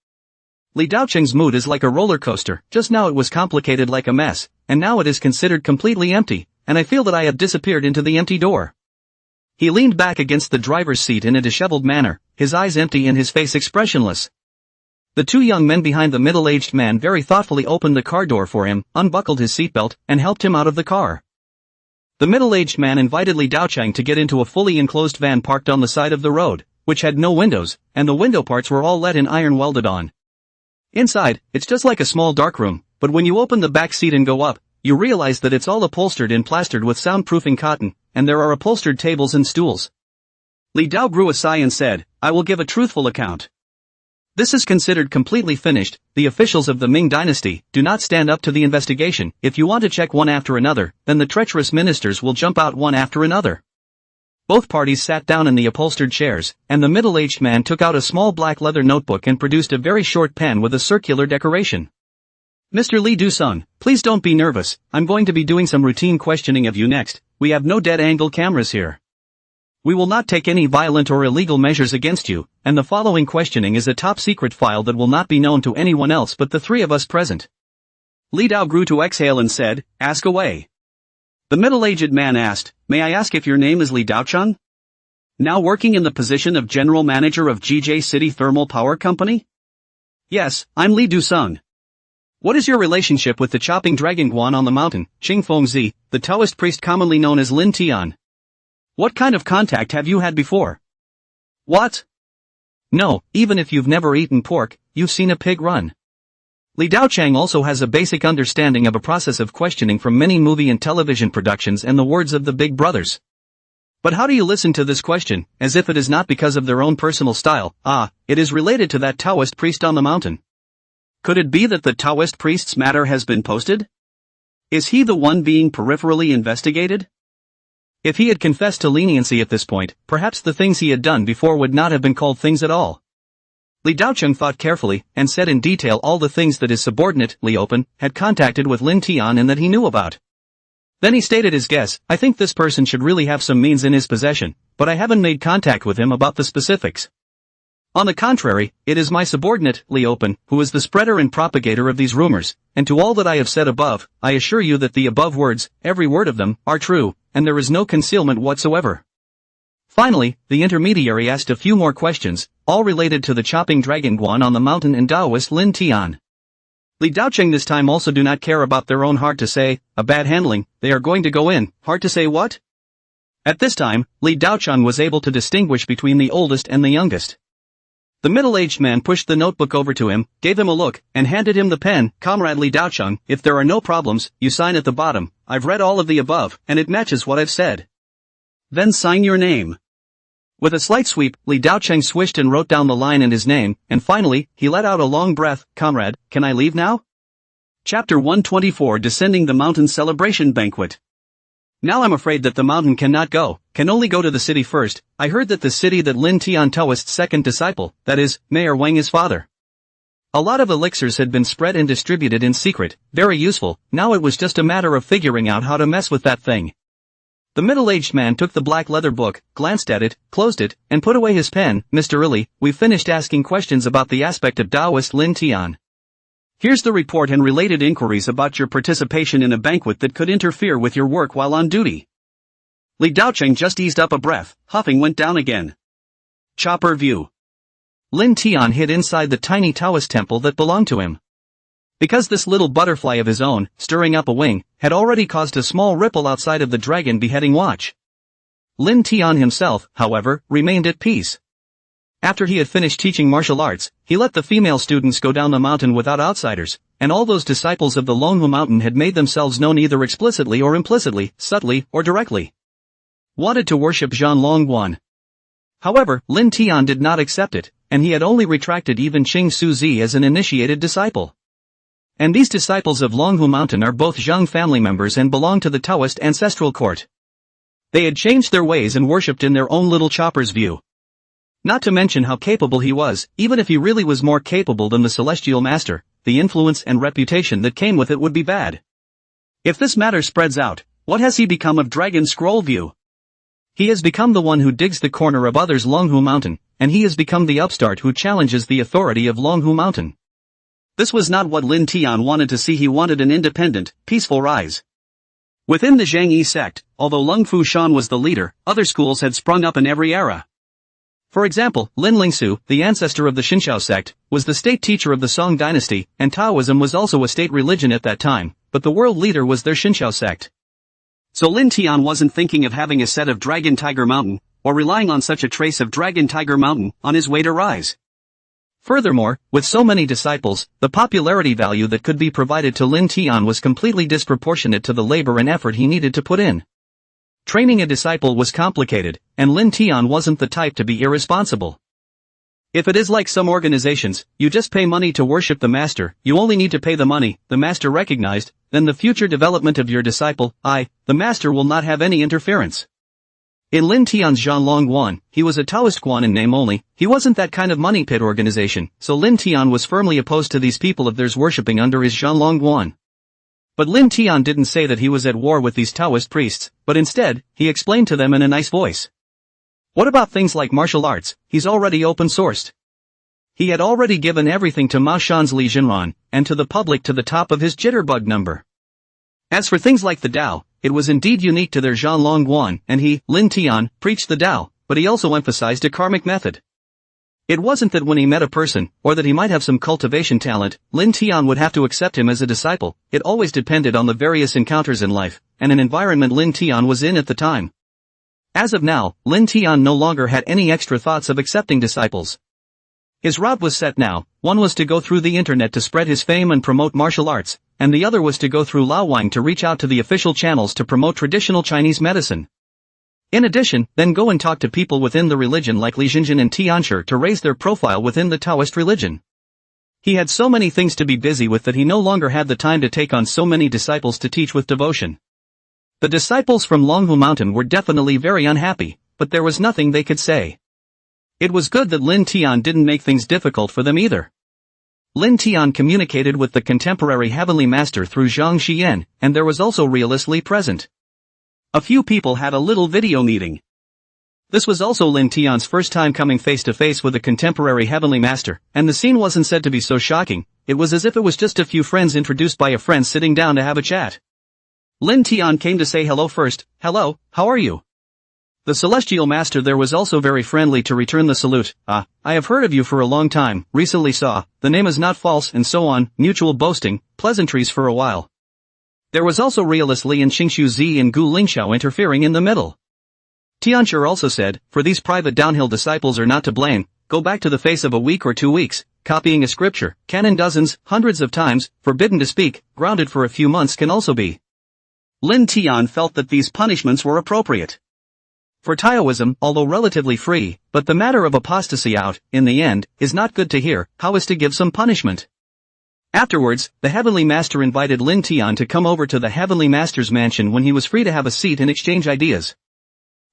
Li Daocheng's mood is like a roller coaster, just now it was complicated like a mess, and now it is considered completely empty, and I feel that I have disappeared into the empty door. He leaned back against the driver's seat in a disheveled manner, his eyes empty and his face expressionless. The two young men behind the middle-aged man very thoughtfully opened the car door for him, unbuckled his seatbelt, and helped him out of the car. The middle-aged man invited Li Daocheng to get into a fully enclosed van parked on the side of the road, which had no windows, and the window parts were all let in iron welded on. Inside, it's just like a small darkroom, but when you open the back seat and go up, you realize that it's all upholstered and plastered with soundproofing cotton, and there are upholstered tables and stools. Li Dao drew a sigh and said, "I will give a truthful account. This is considered completely finished, the officials of the Ming dynasty do not stand up to the investigation. If you want to check one after another, then the treacherous ministers will jump out one after another." Both parties sat down in the upholstered chairs, and the middle-aged man took out a small black leather notebook and produced a very short pen with a circular decoration. "Mr. Li Du-sung, please don't be nervous, I'm going to be doing some routine questioning of you next, we have no dead-angle cameras here. We will not take any violent or illegal measures against you, and the following questioning is a top-secret file that will not be known to anyone else but the three of us present." Li Dao grew to exhale and said, "Ask away." The middle-aged man asked, "May I ask if your name is Li Daocheng? Now working in the position of general manager of GJ City Thermal Power Company?" "Yes, I'm Li Du-sung." "What is your relationship with the chopping dragon Guan on the mountain, Qing Fengzi, the Taoist priest commonly known as Lin Tian? What kind of contact have you had before?" "What? No, even if you've never eaten pork, you've seen a pig run." Li Daocheng also has a basic understanding of a process of questioning from many movie and television productions and the words of the Big Brothers. But how do you listen to this question, as if it is not because of their own personal style? It is related to that Taoist priest on the mountain. Could it be that the Taoist priest's matter has been posted? Is he the one being peripherally investigated? If he had confessed to leniency at this point, perhaps the things he had done before would not have been called things at all. Li Daocheng thought carefully, and said in detail all the things that his subordinate, Li Open, had contacted with Lin Tian and that he knew about. Then he stated his guess, "I think this person should really have some means in his possession, but I haven't made contact with him about the specifics. On the contrary, it is my subordinate, Li Open, who is the spreader and propagator of these rumors, and to all that I have said above, I assure you that the above words, every word of them, are true, and there is no concealment whatsoever." Finally, the intermediary asked a few more questions, all related to the chopping dragon Guan on the mountain and Taoist Lin Tian. Li Daocheng this time also do not care about their own hard to say, a bad handling, they are going to go in, hard to say what? At this time, Li Daocheng was able to distinguish between the oldest and the youngest. The middle-aged man pushed the notebook over to him, gave him a look, and handed him the pen. "Comrade Li Daocheng, if there are no problems, you sign at the bottom. I've read all of the above, and it matches what I've said. Then sign your name." With a slight sweep, Li Daocheng swished and wrote down the line and his name, and finally, he let out a long breath. Comrade, can I leave now? Chapter 124 Descending the Mountain Celebration Banquet. Now I'm afraid that the mountain cannot go, can only go to the city first. I heard that the city that Lin Tian Taoist's second disciple, that is, Mayor Wang is father. A lot of elixirs had been spread and distributed in secret, very useful, now it was just a matter of figuring out how to mess with that thing. The middle-aged man took the black leather book, glanced at it, closed it, and put away his pen. Mr. Ili, we've finished asking questions about the aspect of Taoist Lin Tian. Here's the report and related inquiries about your participation in a banquet that could interfere with your work while on duty. Li Daocheng just eased up a breath, huffing went down again. Chopper view. Lin Tian hid inside the tiny Taoist temple that belonged to him. Because this little butterfly of his own, stirring up a wing, had already caused a small ripple outside of the dragon beheading watch. Lin Tian himself, however, remained at peace. After he had finished teaching martial arts, he let the female students go down the mountain without outsiders, and all those disciples of the Longhu Mountain had made themselves known either explicitly or implicitly, subtly or directly. Wanted to worship Zhan Longguan. However, Lin Tian did not accept it, and he had only retracted even Qing Suzi as an initiated disciple. And these disciples of Longhu Mountain are both Zhang family members and belong to the Taoist ancestral court. They had changed their ways and worshipped in their own little chopper's view. Not to mention how capable he was, even if he really was more capable than the celestial master, the influence and reputation that came with it would be bad. If this matter spreads out, what has he become of Dragon Scroll View? He has become the one who digs the corner of others' Longhu Mountain, and he has become the upstart who challenges the authority of Longhu Mountain. This was not what Lin Tian wanted to see. He wanted an independent, peaceful rise. Within the Zhangyi sect, although Lung Fu Shan was the leader, other schools had sprung up in every era. For example, Lin Lingsu, the ancestor of the Xinxiao sect, was the state teacher of the Song dynasty, and Taoism was also a state religion at that time, but the world leader was their Xinxiao sect. So Lin Tian wasn't thinking of having a set of Dragon Tiger Mountain, or relying on such a trace of Dragon Tiger Mountain, on his way to rise. Furthermore, with so many disciples, the popularity value that could be provided to Lin Tian was completely disproportionate to the labor and effort he needed to put in. Training a disciple was complicated, and Lin Tian wasn't the type to be irresponsible. If it is like some organizations, you just pay money to worship the master, you only need to pay the money, the master recognized, then the future development of your disciple, the master will not have any interference. In Lin Tian's Zhan Longguan, he was a Taoist Guan in name only, he wasn't that kind of money pit organization, so Lin Tian was firmly opposed to these people of theirs worshipping under his Zhan Longguan. But Lin Tian didn't say that he was at war with these Taoist priests, but instead, he explained to them in a nice voice. What about things like martial arts? He's already open-sourced. He had already given everything to Mao Shan's Li Jinran, and to the public to the top of his jitterbug number. As for things like the Tao, it was indeed unique to their Zhan Longguan, and he, Lin Tian, preached the Tao, but he also emphasized a karmic method. It wasn't that when he met a person, or that he might have some cultivation talent, Lin Tian would have to accept him as a disciple, it always depended on the various encounters in life, and an environment Lin Tian was in at the time. As of now, Lin Tian no longer had any extra thoughts of accepting disciples. His route was set now, one was to go through the internet to spread his fame and promote martial arts, and the other was to go through Laowang to reach out to the official channels to promote traditional Chinese medicine. In addition, then go and talk to people within the religion like Li Jinjin and Tianshi to raise their profile within the Taoist religion. He had so many things to be busy with that he no longer had the time to take on so many disciples to teach with devotion. The disciples from Longhu Mountain were definitely very unhappy, but there was nothing they could say. It was good that Lin Tian didn't make things difficult for them either. Lin Tian communicated with the contemporary Heavenly Master through Zhang Xian, and there was also Realist Li present. A few people had a little video meeting. This was also Lin Tian's first time coming face to face with a contemporary Heavenly Master, and the scene wasn't said to be so shocking, it was as if it was just a few friends introduced by a friend sitting down to have a chat. Lin Tian came to say hello first. Hello, how are you? The Celestial Master there was also very friendly to return the salute. I have heard of you for a long time, recently saw, the name is not false and so on, mutual boasting, pleasantries for a while. There was also Realist Li and Xingshu Zi and Gu Lingxiao interfering in the middle. Tianshi also said, for these private downhill disciples are not to blame, go back to the face of a week or 2 weeks, copying a scripture, canon dozens, hundreds of times, forbidden to speak, grounded for a few months can also be. Lin Tian felt that these punishments were appropriate. For Taoism, although relatively free, but the matter of apostasy out, in the end, is not good to hear, how is to give some punishment. Afterwards, the Heavenly Master invited Lin Tian to come over to the Heavenly Master's mansion when he was free to have a seat and exchange ideas.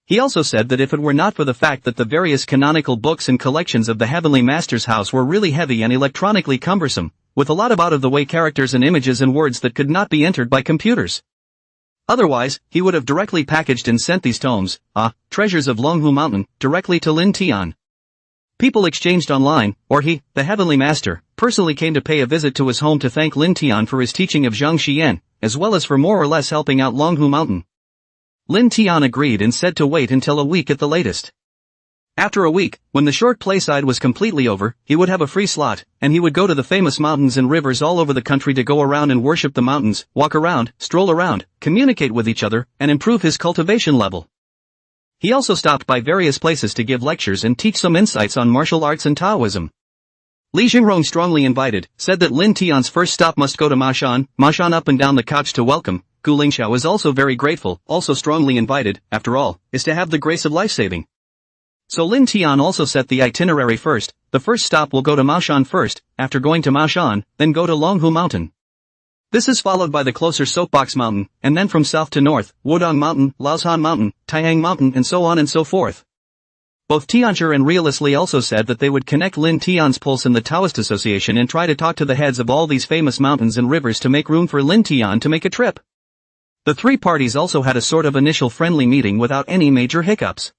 He also said that if it were not for the fact that the various canonical books and collections of the Heavenly Master's house were really heavy and electronically cumbersome, with a lot of out-of-the-way characters and images and words that could not be entered by computers. Otherwise, he would have directly packaged and sent these tomes, treasures of Longhu Mountain, directly to Lin Tian. People exchanged online, or he, the Heavenly Master, personally came to pay a visit to his home to thank Lin Tian for his teaching of Zhang Xian, as well as for more or less helping out Longhu Mountain. Lin Tian agreed and said to wait until a week at the latest. After a week, when the short playside was completely over, he would have a free slot, and he would go to the famous mountains and rivers all over the country to go around and worship the mountains, walk around, stroll around, communicate with each other, and improve his cultivation level. He also stopped by various places to give lectures and teach some insights on martial arts and Taoism. Li Jingrong strongly invited, said that Lin Tian's first stop must go to Mashan up and down the couch to welcome. Gu Lingxiao is also very grateful, also strongly invited, after all, is to have the grace of life-saving. So Lin Tian also set the itinerary first. The first stop will go to Mashan first, after going to Mashan, then go to Longhu Mountain. This is followed by the closer Soapbox Mountain, and then from south to north, Wudong Mountain, Laoshan Mountain, Taiyang Mountain and so on and so forth. Both Tianzhi and Realist Li also said that they would connect Lin Tian's pulse and the Taoist Association and try to talk to the heads of all these famous mountains and rivers to make room for Lin Tian to make a trip. The three parties also had a sort of initial friendly meeting without any major hiccups.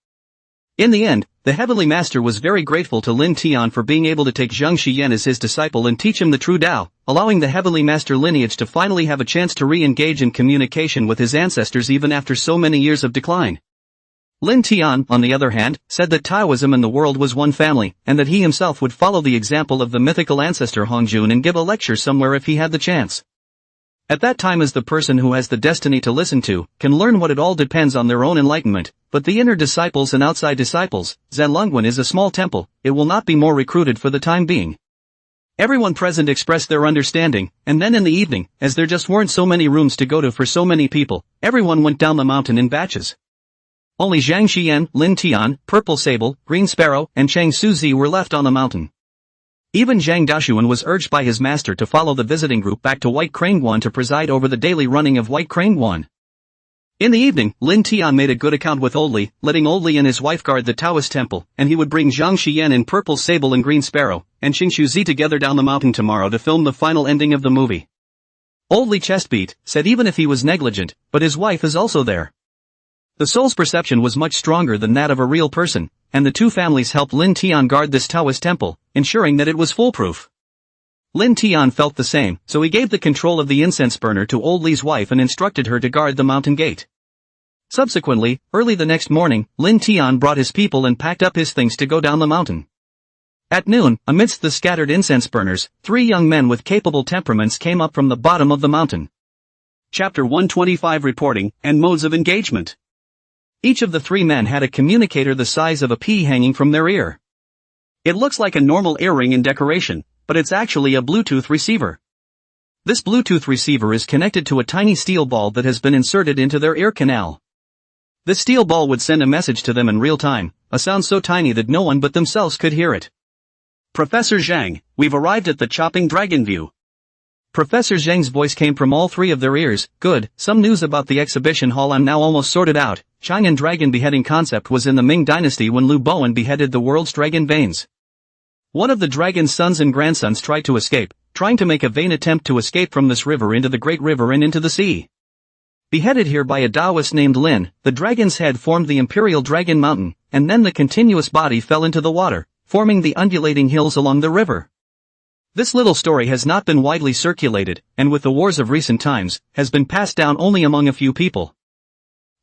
In the end, the Heavenly Master was very grateful to Lin Tian for being able to take Zhang Xian as his disciple and teach him the true Tao, allowing the Heavenly Master lineage to finally have a chance to re-engage in communication with his ancestors even after so many years of decline. Lin Tian, on the other hand, said that Taoism and the world was one family, and that he himself would follow the example of the mythical ancestor Hongjun and give a lecture somewhere if he had the chance. At that time, as the person who has the destiny to listen to, can learn what it all depends on their own enlightenment, but the inner disciples and outside disciples, Zanlongwen is a small temple, it will not be more recruited for the time being. Everyone present expressed their understanding, and then in the evening, as there just weren't so many rooms to go to for so many people, everyone went down the mountain in batches. Only Zhang Xian, Lin Tian, Purple Sable, Green Sparrow, and Chang Suzi were left on the mountain. Even Zhang Daxuan was urged by his master to follow the visiting group back to White Crane Guan to preside over the daily running of White Crane Guan. In the evening, Lin Tian made a good account with Old Li, letting Old Li and his wife guard the Taoist temple, and he would bring Zhang Xian in Purple Sable and Green Sparrow, and Xing Shuzi together down the mountain tomorrow to film the final ending of the movie. Old Li chest beat, said even if he was negligent, but his wife is also there. The soul's perception was much stronger than that of a real person, and the two families helped Lin Tian guard this Taoist temple, ensuring that it was foolproof. Lin Tian felt the same, so he gave the control of the incense burner to Old Li's wife and instructed her to guard the mountain gate. Subsequently, early the next morning, Lin Tian brought his people and packed up his things to go down the mountain. At noon, amidst the scattered incense burners, 3 young men with capable temperaments came up from the bottom of the mountain. Chapter 125 Reporting and Modes of Engagement. Each of the 3 men had a communicator the size of a pea hanging from their ear. It looks like a normal earring in decoration, but it's actually a Bluetooth receiver. This Bluetooth receiver is connected to a tiny steel ball that has been inserted into their ear canal. This steel ball would send a message to them in real time, a sound so tiny that no one but themselves could hear it. Professor Zhang, we've arrived at the Chopping Dragon View. Professor Zhang's voice came from all 3 of their ears. Good, some news about the exhibition hall I'm now almost sorted out. Chang'an dragon beheading concept was in the Ming dynasty when Liu Bowen beheaded the world's dragon veins. One of the dragon's sons and grandsons tried to escape, trying to make a vain attempt to escape from this river into the Great River and into the sea. Beheaded here by a Taoist named Lin, the dragon's head formed the Imperial Dragon Mountain, and then the continuous body fell into the water, forming the undulating hills along the river. This little story has not been widely circulated, and with the wars of recent times, has been passed down only among a few people.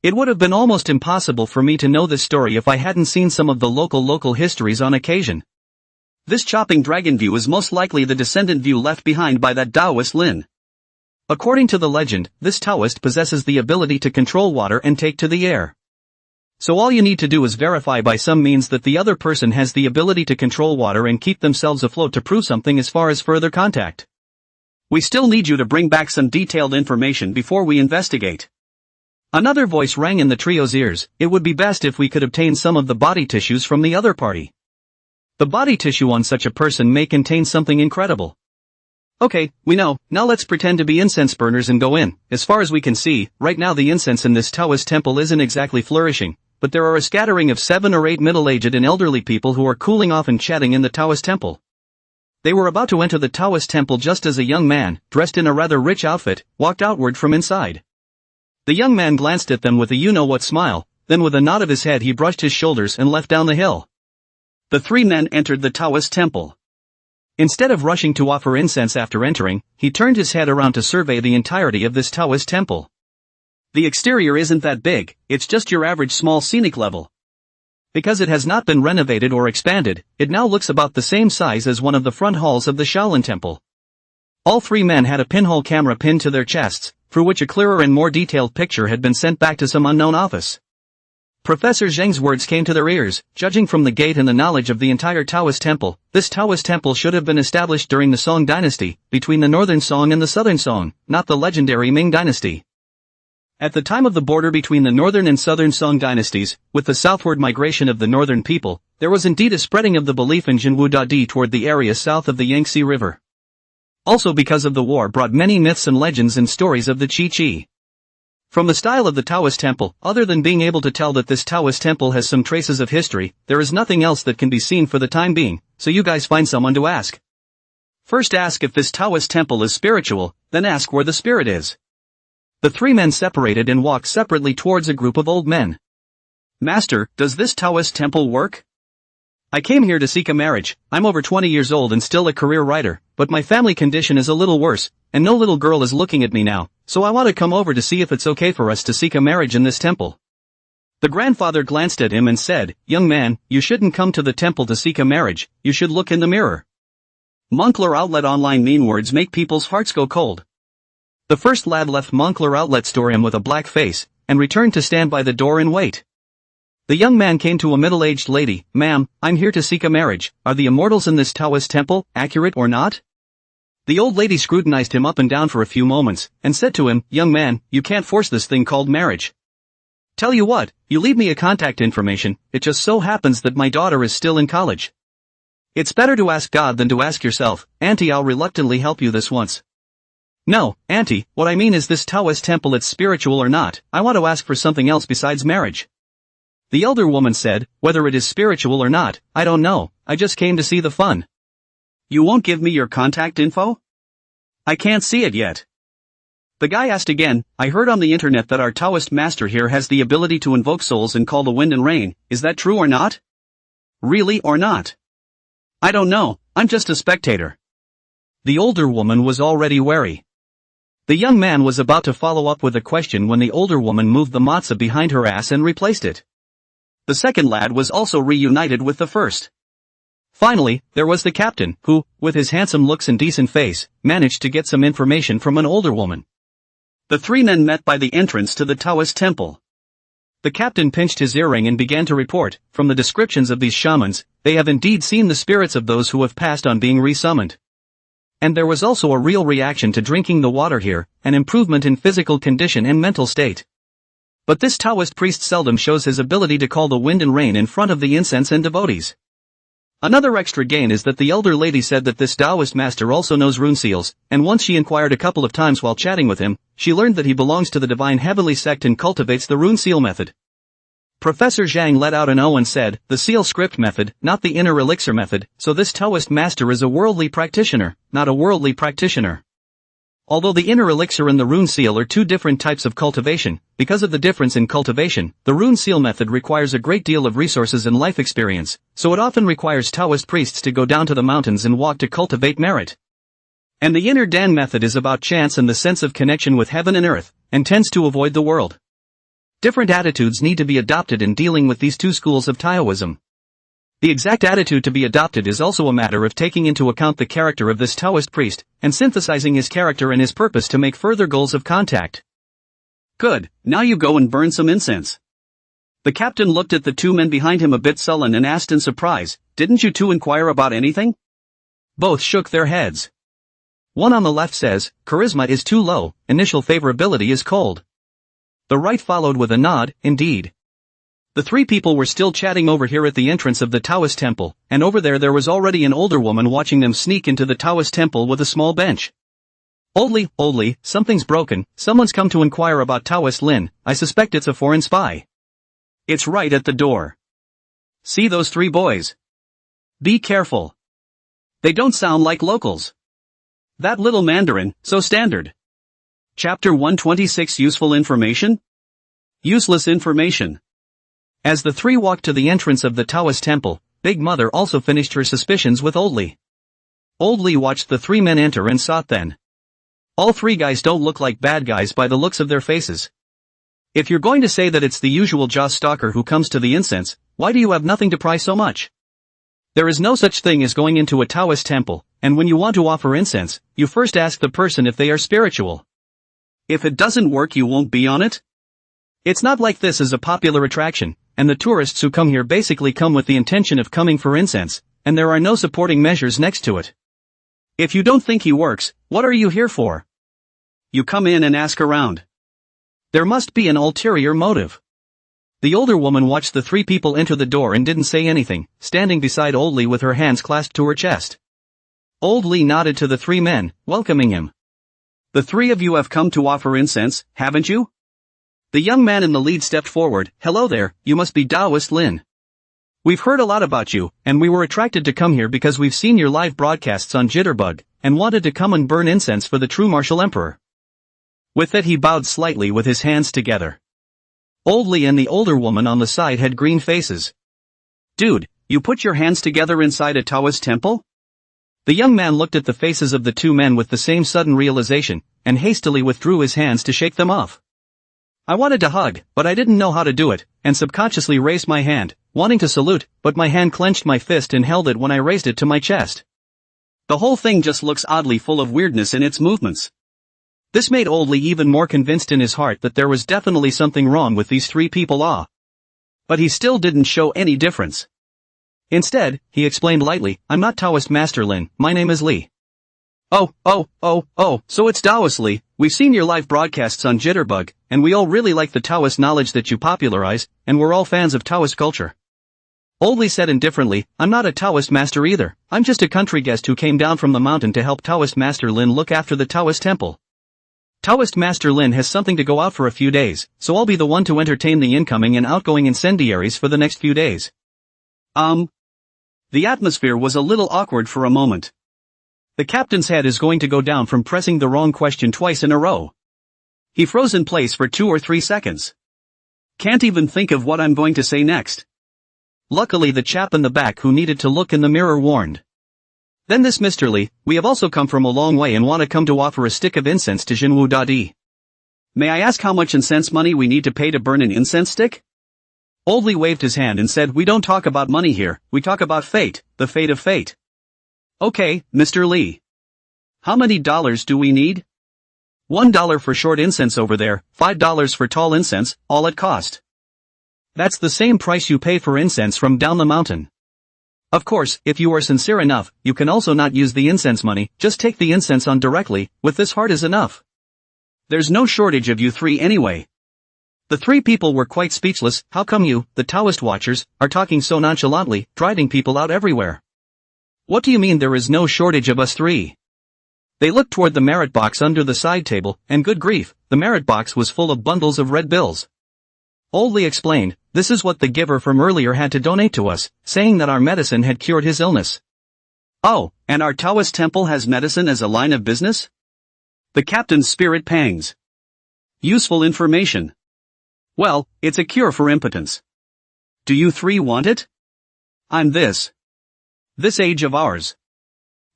It would have been almost impossible for me to know this story if I hadn't seen some of the local histories on occasion. This Chopping Dragon View is most likely the descendant view left behind by that Taoist Lin. According to the legend, this Taoist possesses the ability to control water and take to the air. So all you need to do is verify by some means that the other person has the ability to control water and keep themselves afloat to prove something as far as further contact. We still need you to bring back some detailed information before we investigate. Another voice rang in the trio's ears, it would be best if we could obtain some of the body tissues from the other party. The body tissue on such a person may contain something incredible. Okay, we know, now let's pretend to be incense burners and go in. As far as we can see, right now the incense in this Taoist temple isn't exactly flourishing, but there are a scattering of 7 or 8 middle-aged and elderly people who are cooling off and chatting in the Taoist temple. They were about to enter the Taoist temple just as a young man, dressed in a rather rich outfit, walked outward from inside. The young man glanced at them with a you-know-what smile, then with a nod of his head he brushed his shoulders and left down the hill. The 3 men entered the Taoist temple. Instead of rushing to offer incense after entering, he turned his head around to survey the entirety of this Taoist temple. The exterior isn't that big, it's just your average small scenic level. Because it has not been renovated or expanded, it now looks about the same size as one of the front halls of the Shaolin temple. All 3 men had a pinhole camera pinned to their chests, for which a clearer and more detailed picture had been sent back to some unknown office. Professor Zheng's words came to their ears, judging from the gait and the knowledge of the entire Taoist temple. This Taoist temple should have been established during the Song dynasty, between the northern Song and the southern Song, not the legendary Ming dynasty. At the time of the border between the northern and southern Song dynasties, with the southward migration of the northern people, there was indeed a spreading of the belief in Jinwu Dadi toward the area south of the Yangtze River. Also because of the war brought many myths and legends and stories of the Qi. From the style of the Taoist temple, other than being able to tell that this Taoist temple has some traces of history, there is nothing else that can be seen for the time being, so you guys find someone to ask. First ask if this Taoist temple is spiritual, then ask where the spirit is. The 3 men separated and walked separately towards a group of old men. Master, does this Taoist temple work? I came here to seek a marriage. I'm over 20 years old and still a career writer, but my family condition is a little worse, and no little girl is looking at me now, so I want to come over to see if it's okay for us to seek a marriage in this temple. The grandfather glanced at him and said, young man, you shouldn't come to the temple to seek a marriage, you should look in the mirror. Moncler Outlet online mean words make people's hearts go cold. The first lad left Moncler Outlet store him with a black face, and returned to stand by the door and wait. The young man came to a middle-aged lady, ma'am, I'm here to seek a marriage, are the immortals in this Taoist temple accurate or not? The old lady scrutinized him up and down for a few moments, and said to him, young man, you can't force this thing called marriage. Tell you what, you leave me a contact information, it just so happens that my daughter is still in college. It's better to ask God than to ask yourself, Auntie, I'll reluctantly help you this once. No, Auntie, what I mean is this Taoist temple, it's spiritual or not, I want to ask for something else besides marriage. The elder woman said, whether it is spiritual or not, I don't know, I just came to see the fun. You won't give me your contact info? I can't see it yet. The guy asked again, I heard on the internet that our Taoist master here has the ability to invoke souls and call the wind and rain, is that true or not? Really or not? I don't know, I'm just a spectator. The older woman was already wary. The young man was about to follow up with a question when the older woman moved the matzah behind her ass and replaced it. The second lad was also reunited with the first. Finally, there was the captain, who, with his handsome looks and decent face, managed to get some information from an older woman. The 3 men met by the entrance to the Taoist temple. The captain pinched his earring and began to report, from the descriptions of these shamans, they have indeed seen the spirits of those who have passed on being resummoned. And there was also a real reaction to drinking the water here, an improvement in physical condition and mental state. But this Taoist priest seldom shows his ability to call the wind and rain in front of the incense and devotees. Another extra gain is that the elder lady said that this Taoist master also knows rune seals, and once she inquired a couple of times while chatting with him, she learned that he belongs to the divine heavenly sect and cultivates the rune seal method. Professor Zhang let out an O and said, the seal script method, not the inner elixir method, so this Taoist master is a worldly practitioner, not a worldly practitioner. Although the inner elixir and the rune seal are 2 different types of cultivation, because of the difference in cultivation, the rune seal method requires a great deal of resources and life experience, so it often requires Taoist priests to go down to the mountains and walk to cultivate merit. And the inner Dan method is about chance and the sense of connection with heaven and earth, and tends to avoid the world. Different attitudes need to be adopted in dealing with these 2 schools of Taoism. The exact attitude to be adopted is also a matter of taking into account the character of this Taoist priest, and synthesizing his character and his purpose to make further goals of contact. Good, now you go and burn some incense. The captain looked at the 2 men behind him a bit sullen and asked in surprise, didn't you 2 inquire about anything? Both shook their heads. One on the left says, charisma is too low, initial favorability is cold. The right followed with a nod, indeed. The three people were still chatting over here at the entrance of the Taoist temple, and over there was already an older woman watching them sneak into the Taoist temple with a small bench. Oldly, something's broken, someone's come to inquire about Taoist Lin, I suspect it's a foreign spy. It's right at the door. See those three boys? Be careful. They don't sound like locals. That little Mandarin, so standard. Chapter 126 Useful Information? Useless information. As the three walked to the entrance of the Taoist temple, Big Mother also finished her suspicions with Oldly. Oldly watched the three men enter and thought then. All three guys don't look like bad guys by the looks of their faces. If you're going to say that it's the usual Joss stalker who comes to the incense, why do you have nothing to price so much? There is no such thing as going into a Taoist temple, and when you want to offer incense, you first ask the person if they are spiritual. If it doesn't work, you won't be on it? It's not like this is a popular attraction, and the tourists who come here basically come with the intention of coming for incense, and there are no supporting measures next to it. If you don't think he works, what are you here for? You come in and ask around. There must be an ulterior motive. The older woman watched the three people enter the door and didn't say anything, standing beside Old Lee with her hands clasped to her chest. Old Lee nodded to the three men, welcoming him. The three of you have come to offer incense, haven't you? The young man in the lead stepped forward. Hello there, you must be Taoist Lin. We've heard a lot about you, and we were attracted to come here because we've seen your live broadcasts on Jitterbug, and wanted to come and burn incense for the true martial emperor. With it he bowed slightly with his hands together. Old Lee and the older woman on the side had green faces. Dude, you put your hands together inside a Taoist temple? The young man looked at the faces of the two men with the same sudden realization, and hastily withdrew his hands to shake them off. I wanted to hug, but I didn't know how to do it, and subconsciously raised my hand, wanting to salute, but my hand clenched my fist and held it when I raised it to my chest. The whole thing just looks oddly full of weirdness in its movements. This made Old Lee even more convinced in his heart that there was definitely something wrong with these three people. But he still didn't show any difference. Instead, he explained lightly, I'm not Taoist Master Lin, my name is Lee. Oh, so it's Taoist Lee, we've seen your live broadcasts on Jitterbug, and we all really like the Taoist knowledge that you popularize, and we're all fans of Taoist culture. Old Lee said indifferently, I'm not a Taoist master either, I'm just a country guest who came down from the mountain to help Taoist Master Lin look after the Taoist temple. Taoist Master Lin has something to go out for a few days, so I'll be the one to entertain the incoming and outgoing incendiaries for the next few days. The atmosphere was a little awkward for a moment. The captain's head is going to go down from pressing the wrong question twice in a row. He froze in place for 2 or 3 seconds. Can't even think of what I'm going to say next. Luckily the chap in the back who needed to look in the mirror warned. Then this Mr. Lee, we have also come from a long way and want to come to offer a stick of incense to Jinwu Dadi. May I ask how much incense money we need to pay to burn an incense stick? Old Lee waved his hand and said, we don't talk about money here, we talk about fate, the fate of fate. Okay, Mr. Lee. How many dollars do we need? $1 for short incense over there, $5 for tall incense, all at cost. That's the same price you pay for incense from down the mountain. Of course, if you are sincere enough, you can also not use the incense money, just take the incense on directly, with this heart is enough. There's no shortage of you three anyway. The three people were quite speechless. How come you, the Taoist watchers, are talking so nonchalantly, driving people out everywhere? What do you mean there is no shortage of us three? They looked toward the merit box under the side table, and good grief, the merit box was full of bundles of red bills. Old Lee explained, this is what the giver from earlier had to donate to us, saying that our medicine had cured his illness. Oh, and our Taoist temple has medicine as a line of business? The captain's spirit pangs. Useful information. Well, it's a cure for impotence. Do you three want it? I'm this. This age of ours.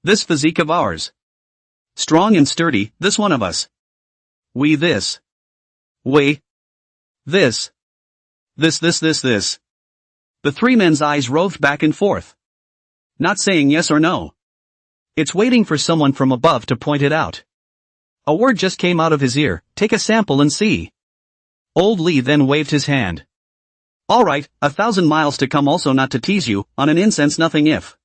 This physique of ours. Strong and sturdy, this one of us. We this. We. This. This. The three men's eyes roved back and forth. Not saying yes or no. It's waiting for someone from above to point it out. A word just came out of his ear, take a sample and see. Old Lee then waved his hand. Alright, 1,000 miles to come also not to tease you, on an incense nothing if.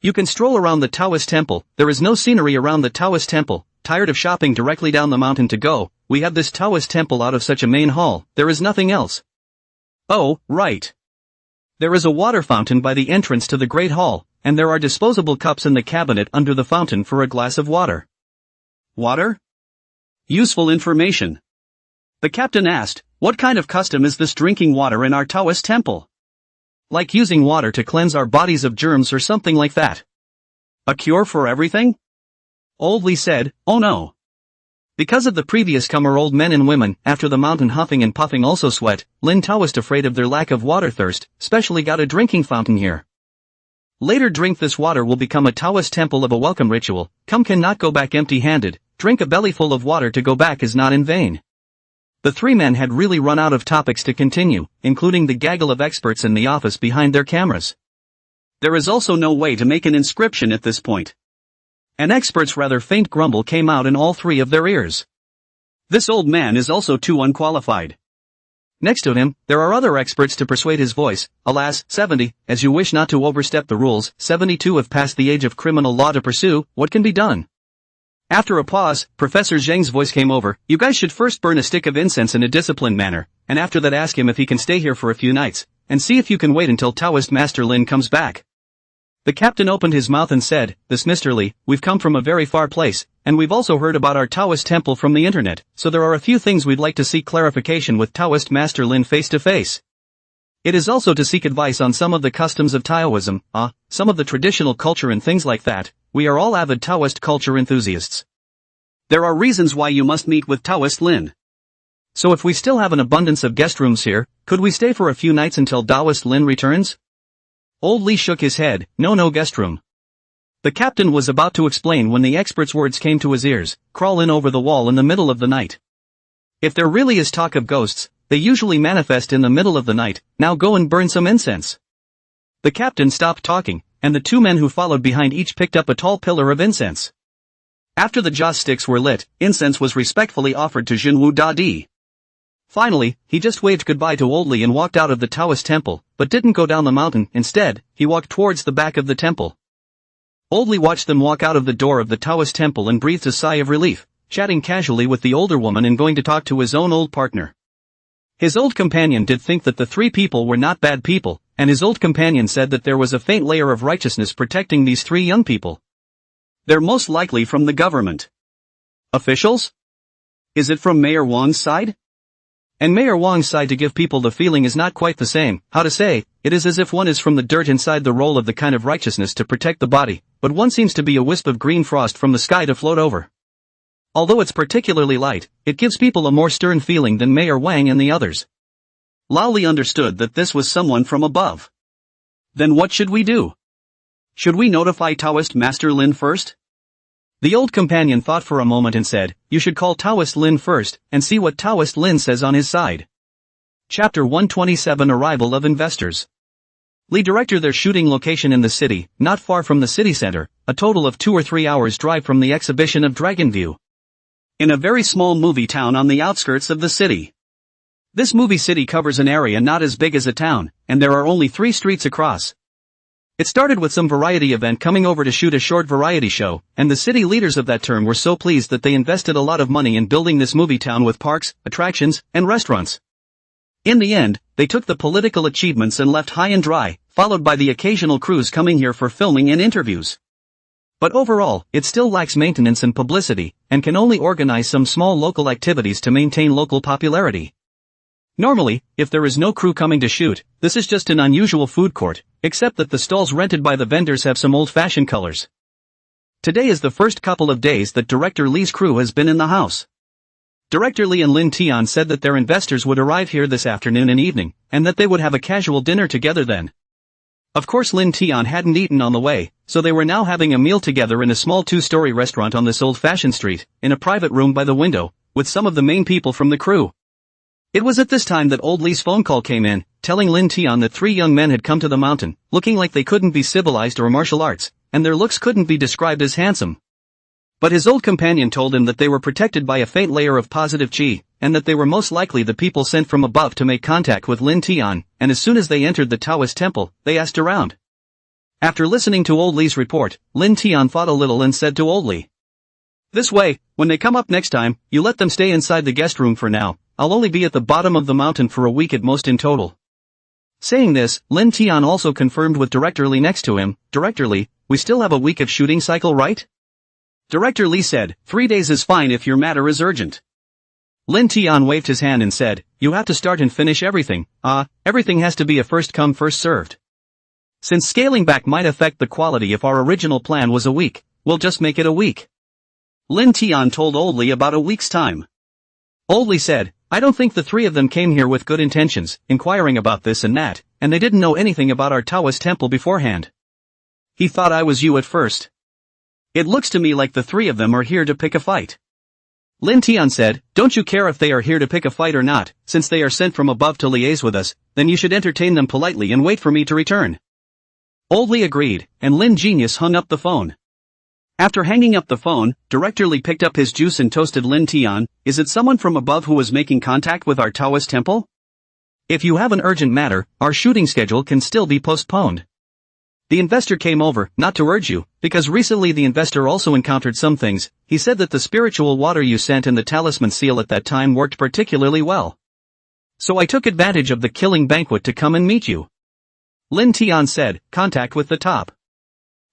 You can stroll around the Taoist temple, there is no scenery around the Taoist temple, tired of shopping directly down the mountain to go, we have this Taoist temple out of such a main hall, there is nothing else. Oh, right. There is a water fountain by the entrance to the Great Hall, and there are disposable cups in the cabinet under the fountain for a glass of water. Water? Useful information. The captain asked, what kind of custom is this drinking water in our Taoist temple? Like using water to cleanse our bodies of germs or something like that. A cure for everything? Old Lee said, oh no. Because of the previous comer old men and women, after the mountain huffing and puffing also sweat, Lin Taoist afraid of their lack of water thirst, specially got a drinking fountain here. Later drink this water will become a Taoist temple of a welcome ritual, come cannot go back empty-handed, drink a bellyful of water to go back is not in vain. The three men had really run out of topics to continue, including the gaggle of experts in the office behind their cameras. There is also no way to make an inscription at this point. An expert's rather faint grumble came out in all three of their ears. This old man is also too unqualified. Next to him, there are other experts to persuade his voice, alas, 70, as you wish not to overstep the rules, 72 have passed the age of criminal law to pursue, what can be done? After a pause, Professor Zheng's voice came over, you guys should first burn a stick of incense in a disciplined manner, and after that ask him if he can stay here for a few nights, and see if you can wait until Taoist Master Lin comes back. The captain opened his mouth and said, this Mr. Lee, we've come from a very far place, and we've also heard about our Taoist temple from the internet, so there are a few things we'd like to seek clarification with Taoist Master Lin face to face. It is also to seek advice on some of the customs of Taoism, some of the traditional culture and things like that. We are all avid Taoist culture enthusiasts. There are reasons why you must meet with Taoist Lin. So if we still have an abundance of guest rooms here, could we stay for a few nights until Taoist Lin returns? Old Lee shook his head, no guest room. The captain was about to explain when the expert's words came to his ears, crawl in over the wall in the middle of the night. If there really is talk of ghosts, they usually manifest in the middle of the night, now go and burn some incense. The captain stopped talking, and the two men who followed behind each picked up a tall pillar of incense. After the joss sticks were lit, incense was respectfully offered to Jinwu Dadi. Finally, he just waved goodbye to Old Lee and walked out of the Taoist temple, but didn't go down the mountain, instead, he walked towards the back of the temple. Old Lee watched them walk out of the door of the Taoist temple and breathed a sigh of relief, chatting casually with the older woman and going to talk to his own old partner. His old companion did think that the three people were not bad people, and his old companion said that there was a faint layer of righteousness protecting these three young people. They're most likely from the government. Officials? Is it from Mayor Wang's side? And Mayor Wang's side to give people the feeling is not quite the same, how to say, it is as if one is from the dirt inside the role of the kind of righteousness to protect the body, but one seems to be a wisp of green frost from the sky to float over. Although it's particularly light, it gives people a more stern feeling than Mayor Wang and the others. Lao Li understood that this was someone from above. Then what should we do? Should we notify Taoist Master Lin first? The old companion thought for a moment and said, you should call Taoist Lin first, and see what Taoist Lin says on his side. Chapter 127 Arrival of Investors. Lee directed their shooting location in the city, not far from the city center, a total of 2 or 3 hours drive from the exhibition of Dragon View. In a very small movie town on the outskirts of the city. This movie city covers an area not as big as a town, and there are only 3 streets across. It started with some variety event coming over to shoot a short variety show, and the city leaders of that term were so pleased that they invested a lot of money in building this movie town with parks, attractions, and restaurants. In the end, they took the political achievements and left high and dry, followed by the occasional crews coming here for filming and interviews. But overall, it still lacks maintenance and publicity, and can only organize some small local activities to maintain local popularity. Normally, if there is no crew coming to shoot, this is just an unusual food court, except that the stalls rented by the vendors have some old-fashioned colors. Today is the first couple of days that Director Lee's crew has been in the house. Director Lee and Lin Tian said that their investors would arrive here this afternoon and evening, and that they would have a casual dinner together then. Of course Lin Tian hadn't eaten on the way, so they were now having a meal together in a small 2-story restaurant on this old-fashioned street, in a private room by the window, with some of the main people from the crew. It was at this time that Old Lee's phone call came in, telling Lin Tian that 3 young men had come to the mountain, looking like they couldn't be civilized or martial arts, and their looks couldn't be described as handsome. But his old companion told him that they were protected by a faint layer of positive chi, and that they were most likely the people sent from above to make contact with Lin Tian, and as soon as they entered the Taoist temple, they asked around. After listening to Old Lee's report, Lin Tian thought a little and said to Old Lee, This way, when they come up next time, you let them stay inside the guest room for now. I'll only be at the bottom of the mountain for a week at most in total. Saying this, Lin Tian also confirmed with Director Li next to him. Director Li, we still have a week of shooting cycle, right? Director Li said, 3 days is fine if your matter is urgent. Lin Tian waved his hand and said, you have to start and finish everything. Everything has to be a first come first served. Since scaling back might affect the quality if our original plan was a week, we'll just make it a week. Lin Tian told Old Li about a week's time. Old Li said, I don't think the three of them came here with good intentions, inquiring about this and that, and they didn't know anything about our Taoist temple beforehand. He thought I was you at first. It looks to me like the three of them are here to pick a fight. Lin Tian said, don't you care if they are here to pick a fight or not, since they are sent from above to liaise with us, then you should entertain them politely and wait for me to return. Old Li agreed, and Lin Genius hung up the phone. After hanging up the phone, Director Li picked up his juice and toasted Lin Tian. Is it someone from above who was making contact with our Taoist temple? If you have an urgent matter, our shooting schedule can still be postponed. The investor came over, not to urge you, because recently the investor also encountered some things. He said that the spiritual water you sent and the talisman seal at that time worked particularly well. So I took advantage of the killing banquet to come and meet you. Lin Tian said, contact with the top.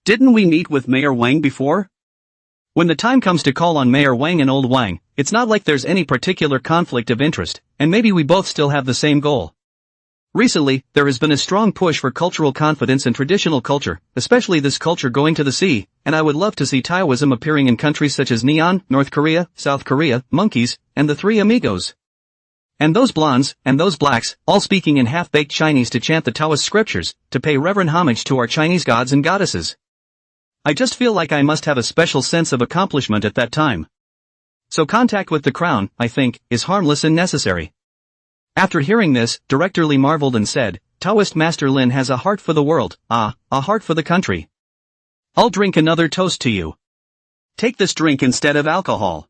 Didn't we meet with Mayor Wang before? When the time comes to call on Mayor Wang and Old Wang, it's not like there's any particular conflict of interest, and maybe we both still have the same goal. Recently, there has been a strong push for cultural confidence and traditional culture, especially this culture going to the sea, and I would love to see Taoism appearing in countries such as Neon, North Korea, South Korea, Monkeys, and the Three Amigos. And those blondes, and those blacks, all speaking in half-baked Chinese to chant the Taoist scriptures, to pay reverent homage to our Chinese gods and goddesses. I just feel like I must have a special sense of accomplishment at that time. So contact with the crown, I think, is harmless and necessary. After hearing this, Director Li marveled and said, Taoist Master Lin has a heart for the world, a heart for the country. I'll drink another toast to you. Take this drink instead of alcohol.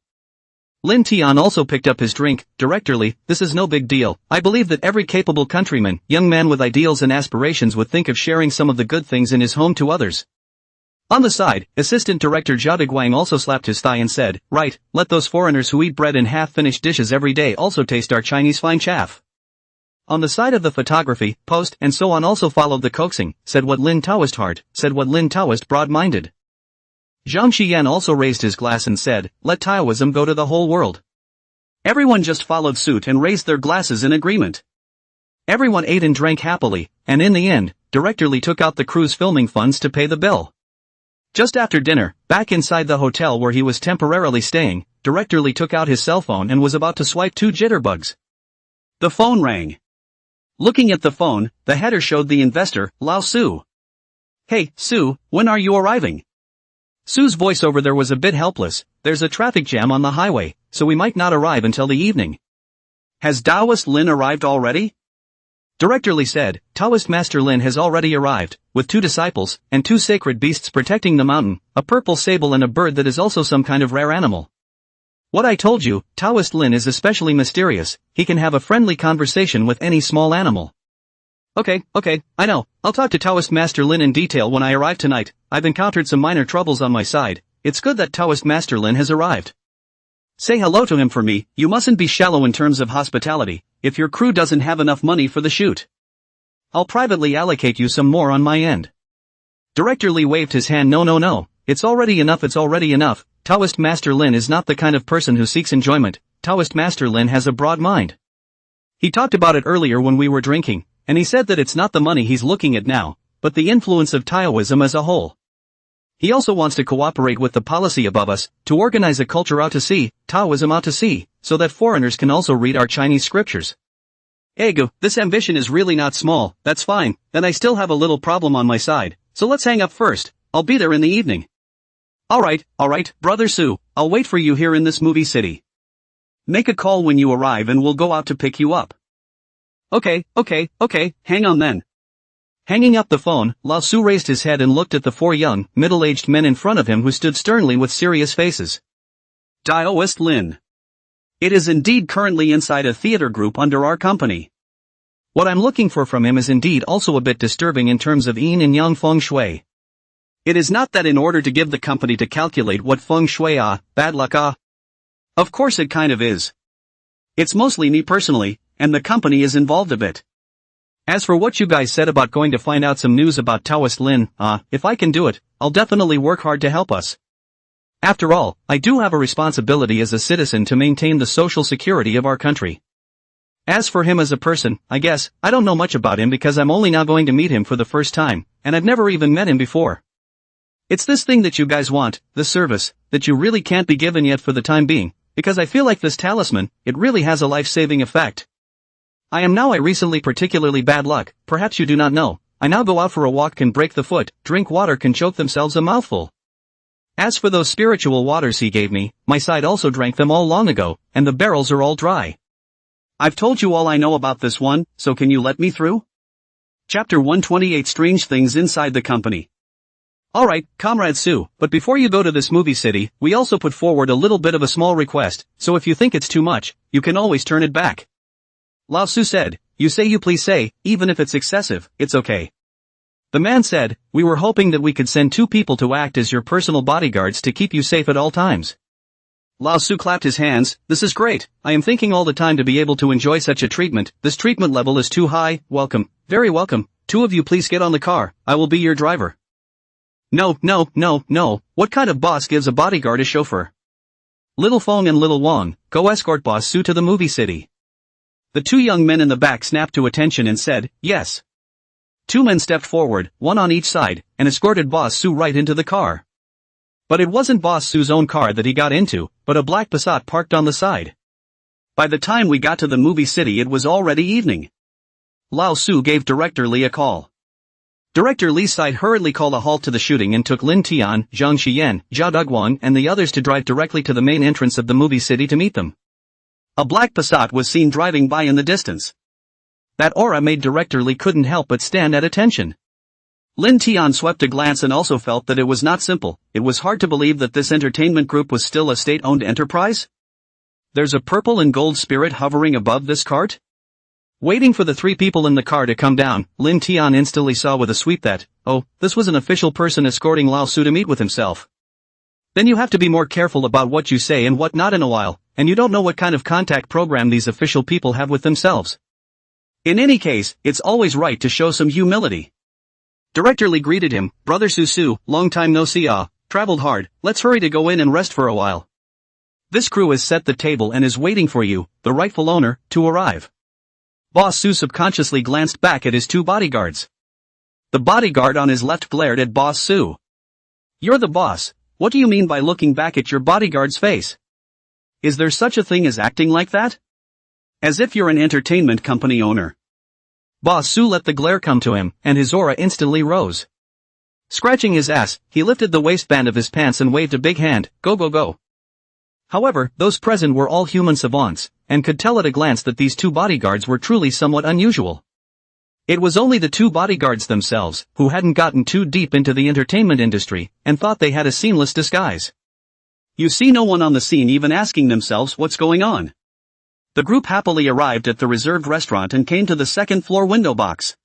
Lin Tian also picked up his drink. Director Li, this is no big deal. I believe that every capable countryman, young man with ideals and aspirations would think of sharing some of the good things in his home to others. On the side, Assistant Director Zhao Deguang also slapped his thigh and said, right, let those foreigners who eat bread in half-finished dishes every day also taste our Chinese fine chaff. On the side of the photography, post, and so on also followed the coaxing, said what Lin Taoist heart, said what Lin Taoist broad-minded. Zhang Xiyan also raised his glass and said, let Taoism go to the whole world. Everyone just followed suit and raised their glasses in agreement. Everyone ate and drank happily, and in the end, Director Li took out the crew's filming funds to pay the bill. Just after dinner, back inside the hotel where he was temporarily staying, Director Li took out his cell phone and was about to swipe 2 jitterbugs. The phone rang. Looking at the phone, the header showed the investor, Lao Su. Hey, Su, when are you arriving? Su's voice over there was a bit helpless. There's a traffic jam on the highway, so we might not arrive until the evening. Has Taoist Lin arrived already? Director Li said, Taoist Master Lin has already arrived, with 2 disciples, and 2 sacred beasts protecting the mountain, a purple sable and a bird that is also some kind of rare animal. What I told you, Taoist Lin is especially mysterious. He can have a friendly conversation with any small animal. Okay, I know. I'll talk to Taoist Master Lin in detail when I arrive tonight. I've encountered some minor troubles on my side. It's good that Taoist Master Lin has arrived. Say hello to him for me. You mustn't be shallow in terms of hospitality, if your crew doesn't have enough money for the shoot. I'll privately allocate you some more on my end. Director Li waved his hand. No. It's already enough. Taoist Master Lin is not the kind of person who seeks enjoyment. Taoist Master Lin has a broad mind. He talked about it earlier when we were drinking, and he said that it's not the money he's looking at now, but the influence of Taoism as a whole. He also wants to cooperate with the policy above us, to organize a culture out to sea, Taoism out to sea, so that foreigners can also read our Chinese scriptures. Ego, this ambition is really not small. That's fine, then I still have a little problem on my side, so let's hang up first. I'll be there in the evening. Alright, Brother Su, I'll wait for you here in this movie city. Make a call when you arrive and we'll go out to pick you up. Okay, hang on then. Hanging up the phone, Lao Su raised his head and looked at the 4 young, middle-aged men in front of him who stood sternly with serious faces. Taoist Lin. It is indeed currently inside a theater group under our company. What I'm looking for from him is indeed also a bit disturbing in terms of yin and yang feng shui. It is not that in order to give the company to calculate what feng shui bad luck Of course it kind of is. It's mostly me personally, and the company is involved a bit. As for what you guys said about going to find out some news about Taoist Lin, if I can do it, I'll definitely work hard to help us. After all, I do have a responsibility as a citizen to maintain the social security of our country. As for him as a person, I guess, I don't know much about him because I'm only now going to meet him for the first time, and I've never even met him before. It's this thing that you guys want, this service, that you really can't be given yet for the time being, because I feel like this talisman, it really has a life-saving effect. I recently particularly bad luck, perhaps you do not know. I now go out for a walk can break the foot, drink water can choke themselves a mouthful. As for those spiritual waters he gave me, my side also drank them all long ago, and the barrels are all dry. I've told you all I know about this one, so can you let me through? Chapter 128 Strange Things Inside the Company. Alright, Comrade Sue, but before you go to this movie city, we also put forward a little bit of a small request, so if you think it's too much, you can always turn it back. Lao Su said, you say you please say, even if it's excessive, it's okay. The man said, we were hoping that we could send 2 people to act as your personal bodyguards to keep you safe at all times. Lao Su clapped his hands, this is great, I am thinking all the time to be able to enjoy such a treatment, this treatment level is too high, welcome, very welcome, 2 of you please get on the car, I will be your driver. No, what kind of boss gives a bodyguard a chauffeur? Little Fong and Little Wong, go escort Boss Su to the movie city. The 2 young men in the back snapped to attention and said, yes. 2 men stepped forward, 1 on each side, and escorted Boss Su right into the car. But it wasn't Boss Su's own car that he got into, but a black Passat parked on the side. By the time we got to the movie city it was already evening. Lao Su gave Director Lee a call. Director Lee's side hurriedly called a halt to the shooting and took Lin Tian, Zhang Xiyan, Zhao Dugwang and the others to drive directly to the main entrance of the movie city to meet them. A black Passat was seen driving by in the distance. That aura made Director Lee couldn't help but stand at attention. Lin Tian swept a glance and also felt that it was not simple, it was hard to believe that this entertainment group was still a state-owned enterprise? There's a purple and gold spirit hovering above this cart? Waiting for the 3 people in the car to come down, Lin Tian instantly saw with a sweep that, oh, this was an official person escorting Lao Su to meet with himself. Then you have to be more careful about what you say and what not in a while, and you don't know what kind of contact program these official people have with themselves. In any case, it's always right to show some humility. Director Lee greeted him, Brother Su, long time no see traveled hard, let's hurry to go in and rest for a while. This crew has set the table and is waiting for you, the rightful owner, to arrive. Boss Su subconsciously glanced back at his 2 bodyguards. The bodyguard on his left glared at Boss Su. You're the boss, what do you mean by looking back at your bodyguard's face? Is there such a thing as acting like that? As if you're an entertainment company owner. Boss Su let the glare come to him, and his aura instantly rose. Scratching his ass, he lifted the waistband of his pants and waved a big hand, go. However, those present were all human savants, and could tell at a glance that these 2 bodyguards were truly somewhat unusual. It was only the 2 bodyguards themselves, who hadn't gotten too deep into the entertainment industry, and thought they had a seamless disguise. You see no one on the scene even asking themselves what's going on. The group happily arrived at the reserved restaurant and came to the 2nd floor window box.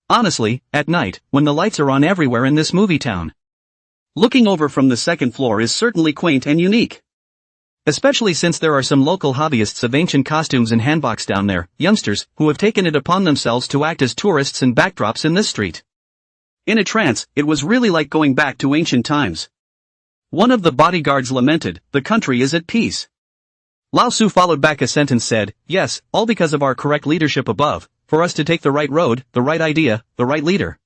Honestly, at night, when the lights are on everywhere in this movie town, looking over from the 2nd floor is certainly quaint and unique. Especially since there are some local hobbyists of ancient costumes and handbox down there, youngsters, who have taken it upon themselves to act as tourists and backdrops in this street. In a trance, it was really like going back to ancient times. One of the bodyguards lamented, the country is at peace. Lao Su followed back a sentence said, yes, all because of our correct leadership above, for us to take the right road, the right idea, the right leader.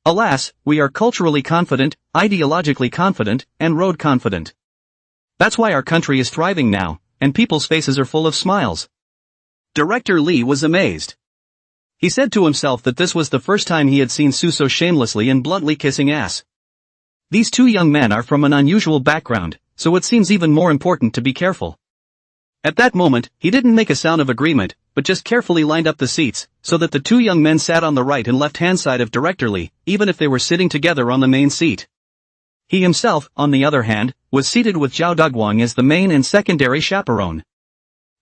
Alas, we are culturally confident, ideologically confident, and road confident. That's why our country is thriving now, and people's faces are full of smiles. Director Lee was amazed. He said to himself that this was the first time he had seen Su so shamelessly and bluntly kissing ass. These 2 young men are from an unusual background, so it seems even more important to be careful. At that moment, he didn't make a sound of agreement, but just carefully lined up the seats, so that the 2 young men sat on the right and left-hand side of Director Lee, even if they were sitting together on the main seat. He himself, on the other hand, was seated with Zhao Dugwang as the main and secondary chaperone.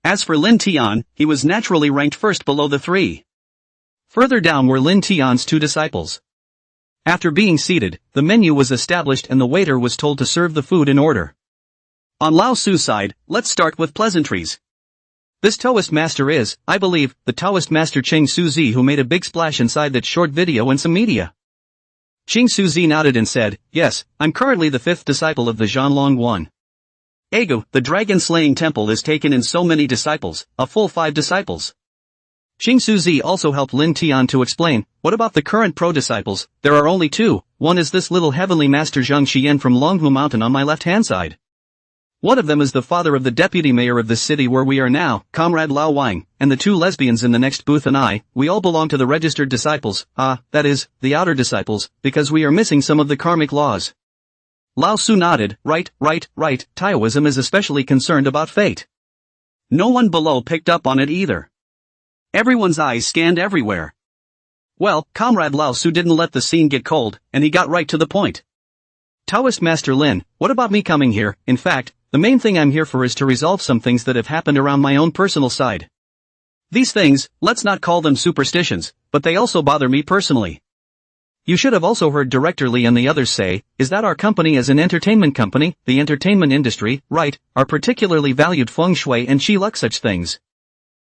As for Lin Tian, he was naturally ranked first below the 3. Further down were Lin Tian's 2 disciples. After being seated, the menu was established and the waiter was told to serve the food in order. On Lao Su's side, let's start with pleasantries. This Taoist master is, I believe, the Taoist master Ching Suzi who made a big splash inside that short video in some media. Ching Suzi nodded and said, yes, I'm currently the 5th disciple of the Zhanlong one. Ego, the dragon-slaying temple is taken in so many disciples, a full 5 disciples. Ching Suzi also helped Lin Tian to explain, what about the current pro-disciples? There are only 2, one is this little heavenly master Zhang Xian from Longhu Mountain on my left-hand side. One of them is the father of the deputy mayor of the city where we are now, Comrade Lao Wang, and the 2 lesbians in the next booth and we all belong to the registered disciples, that is, the outer disciples, because we are missing some of the karmic laws. Lao Su nodded, right, Taoism is especially concerned about fate. No one below picked up on it either. Everyone's eyes scanned everywhere. Well, Comrade Lao Su didn't let the scene get cold, and he got right to the point. Taoist Master Lin, what about me coming here? In fact, the main thing I'm here for is to resolve some things that have happened around my own personal side. These things, let's not call them superstitions, but they also bother me personally. You should have also heard Director Lee and the others say, is that our company as an entertainment company, the entertainment industry, right, are particularly valued feng shui and chi luck such things.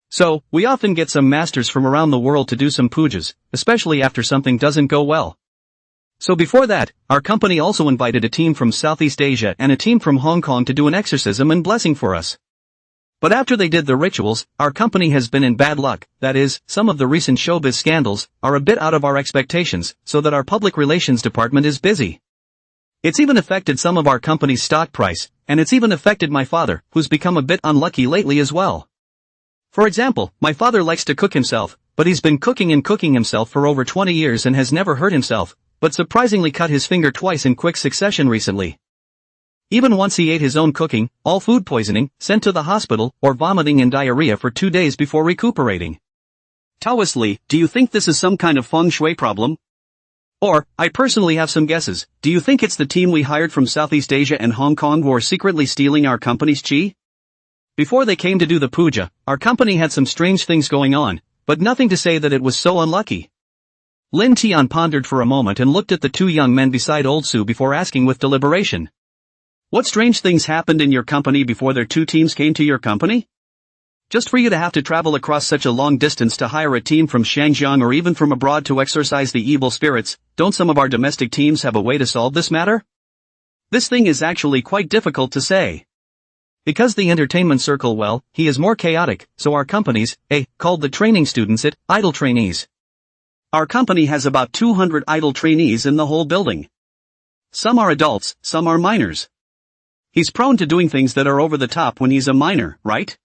So, we often get some masters from around the world to do some pujas, especially after something doesn't go well. So before that, our company also invited a team from Southeast Asia and a team from Hong Kong to do an exorcism and blessing for us. But after they did the rituals, our company has been in bad luck, that is, some of the recent showbiz scandals are a bit out of our expectations, so that our public relations department is busy. It's even affected some of our company's stock price, and it's even affected my father, who's become a bit unlucky lately as well. For example, my father likes to cook himself, but he's been cooking himself for over 20 years and has never hurt himself, but surprisingly cut his finger twice in quick succession recently. Even once he ate his own cooking, all food poisoning, sent to the hospital, or vomiting and diarrhea for 2 days before recuperating. Taoist Lee, do you think this is some kind of feng shui problem? Or, I personally have some guesses, do you think it's the team we hired from Southeast Asia and Hong Kong who are secretly stealing our company's chi? Before they came to do the puja, our company had some strange things going on, but nothing to say that it was so unlucky. Lin Tian pondered for a moment and looked at the 2 young men beside Old Su before asking with deliberation. What strange things happened in your company before their 2 teams came to your company? Just for you to have to travel across such a long distance to hire a team from Shangjiang or even from abroad to exorcise the evil spirits, don't some of our domestic teams have a way to solve this matter? This thing is actually quite difficult to say. Because the entertainment circle, well, he is more chaotic, so our companies, called the training students idle trainees. Our company has about 200 idle trainees in the whole building. Some are adults, some are minors. He's prone to doing things that are over the top when he's a minor, right?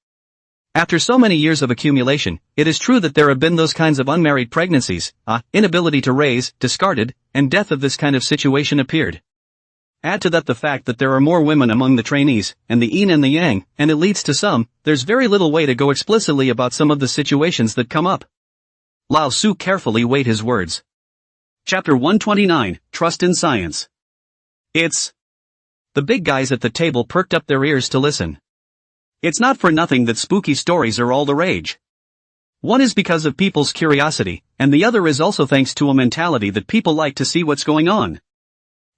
After so many years of accumulation, it is true that there have been those kinds of unmarried pregnancies, inability to raise, discarded, and death of this kind of situation appeared. Add to that the fact that there are more women among the trainees, and the yin and the yang, and it leads to there's very little way to go explicitly about some of the situations that come up. Lao Su carefully weighed his words. Chapter 129, Trust in Science. It's... The big guys at the table perked up their ears to listen. It's not for nothing that spooky stories are all the rage. One is because of people's curiosity, and the other is also thanks to a mentality that people like to see what's going on.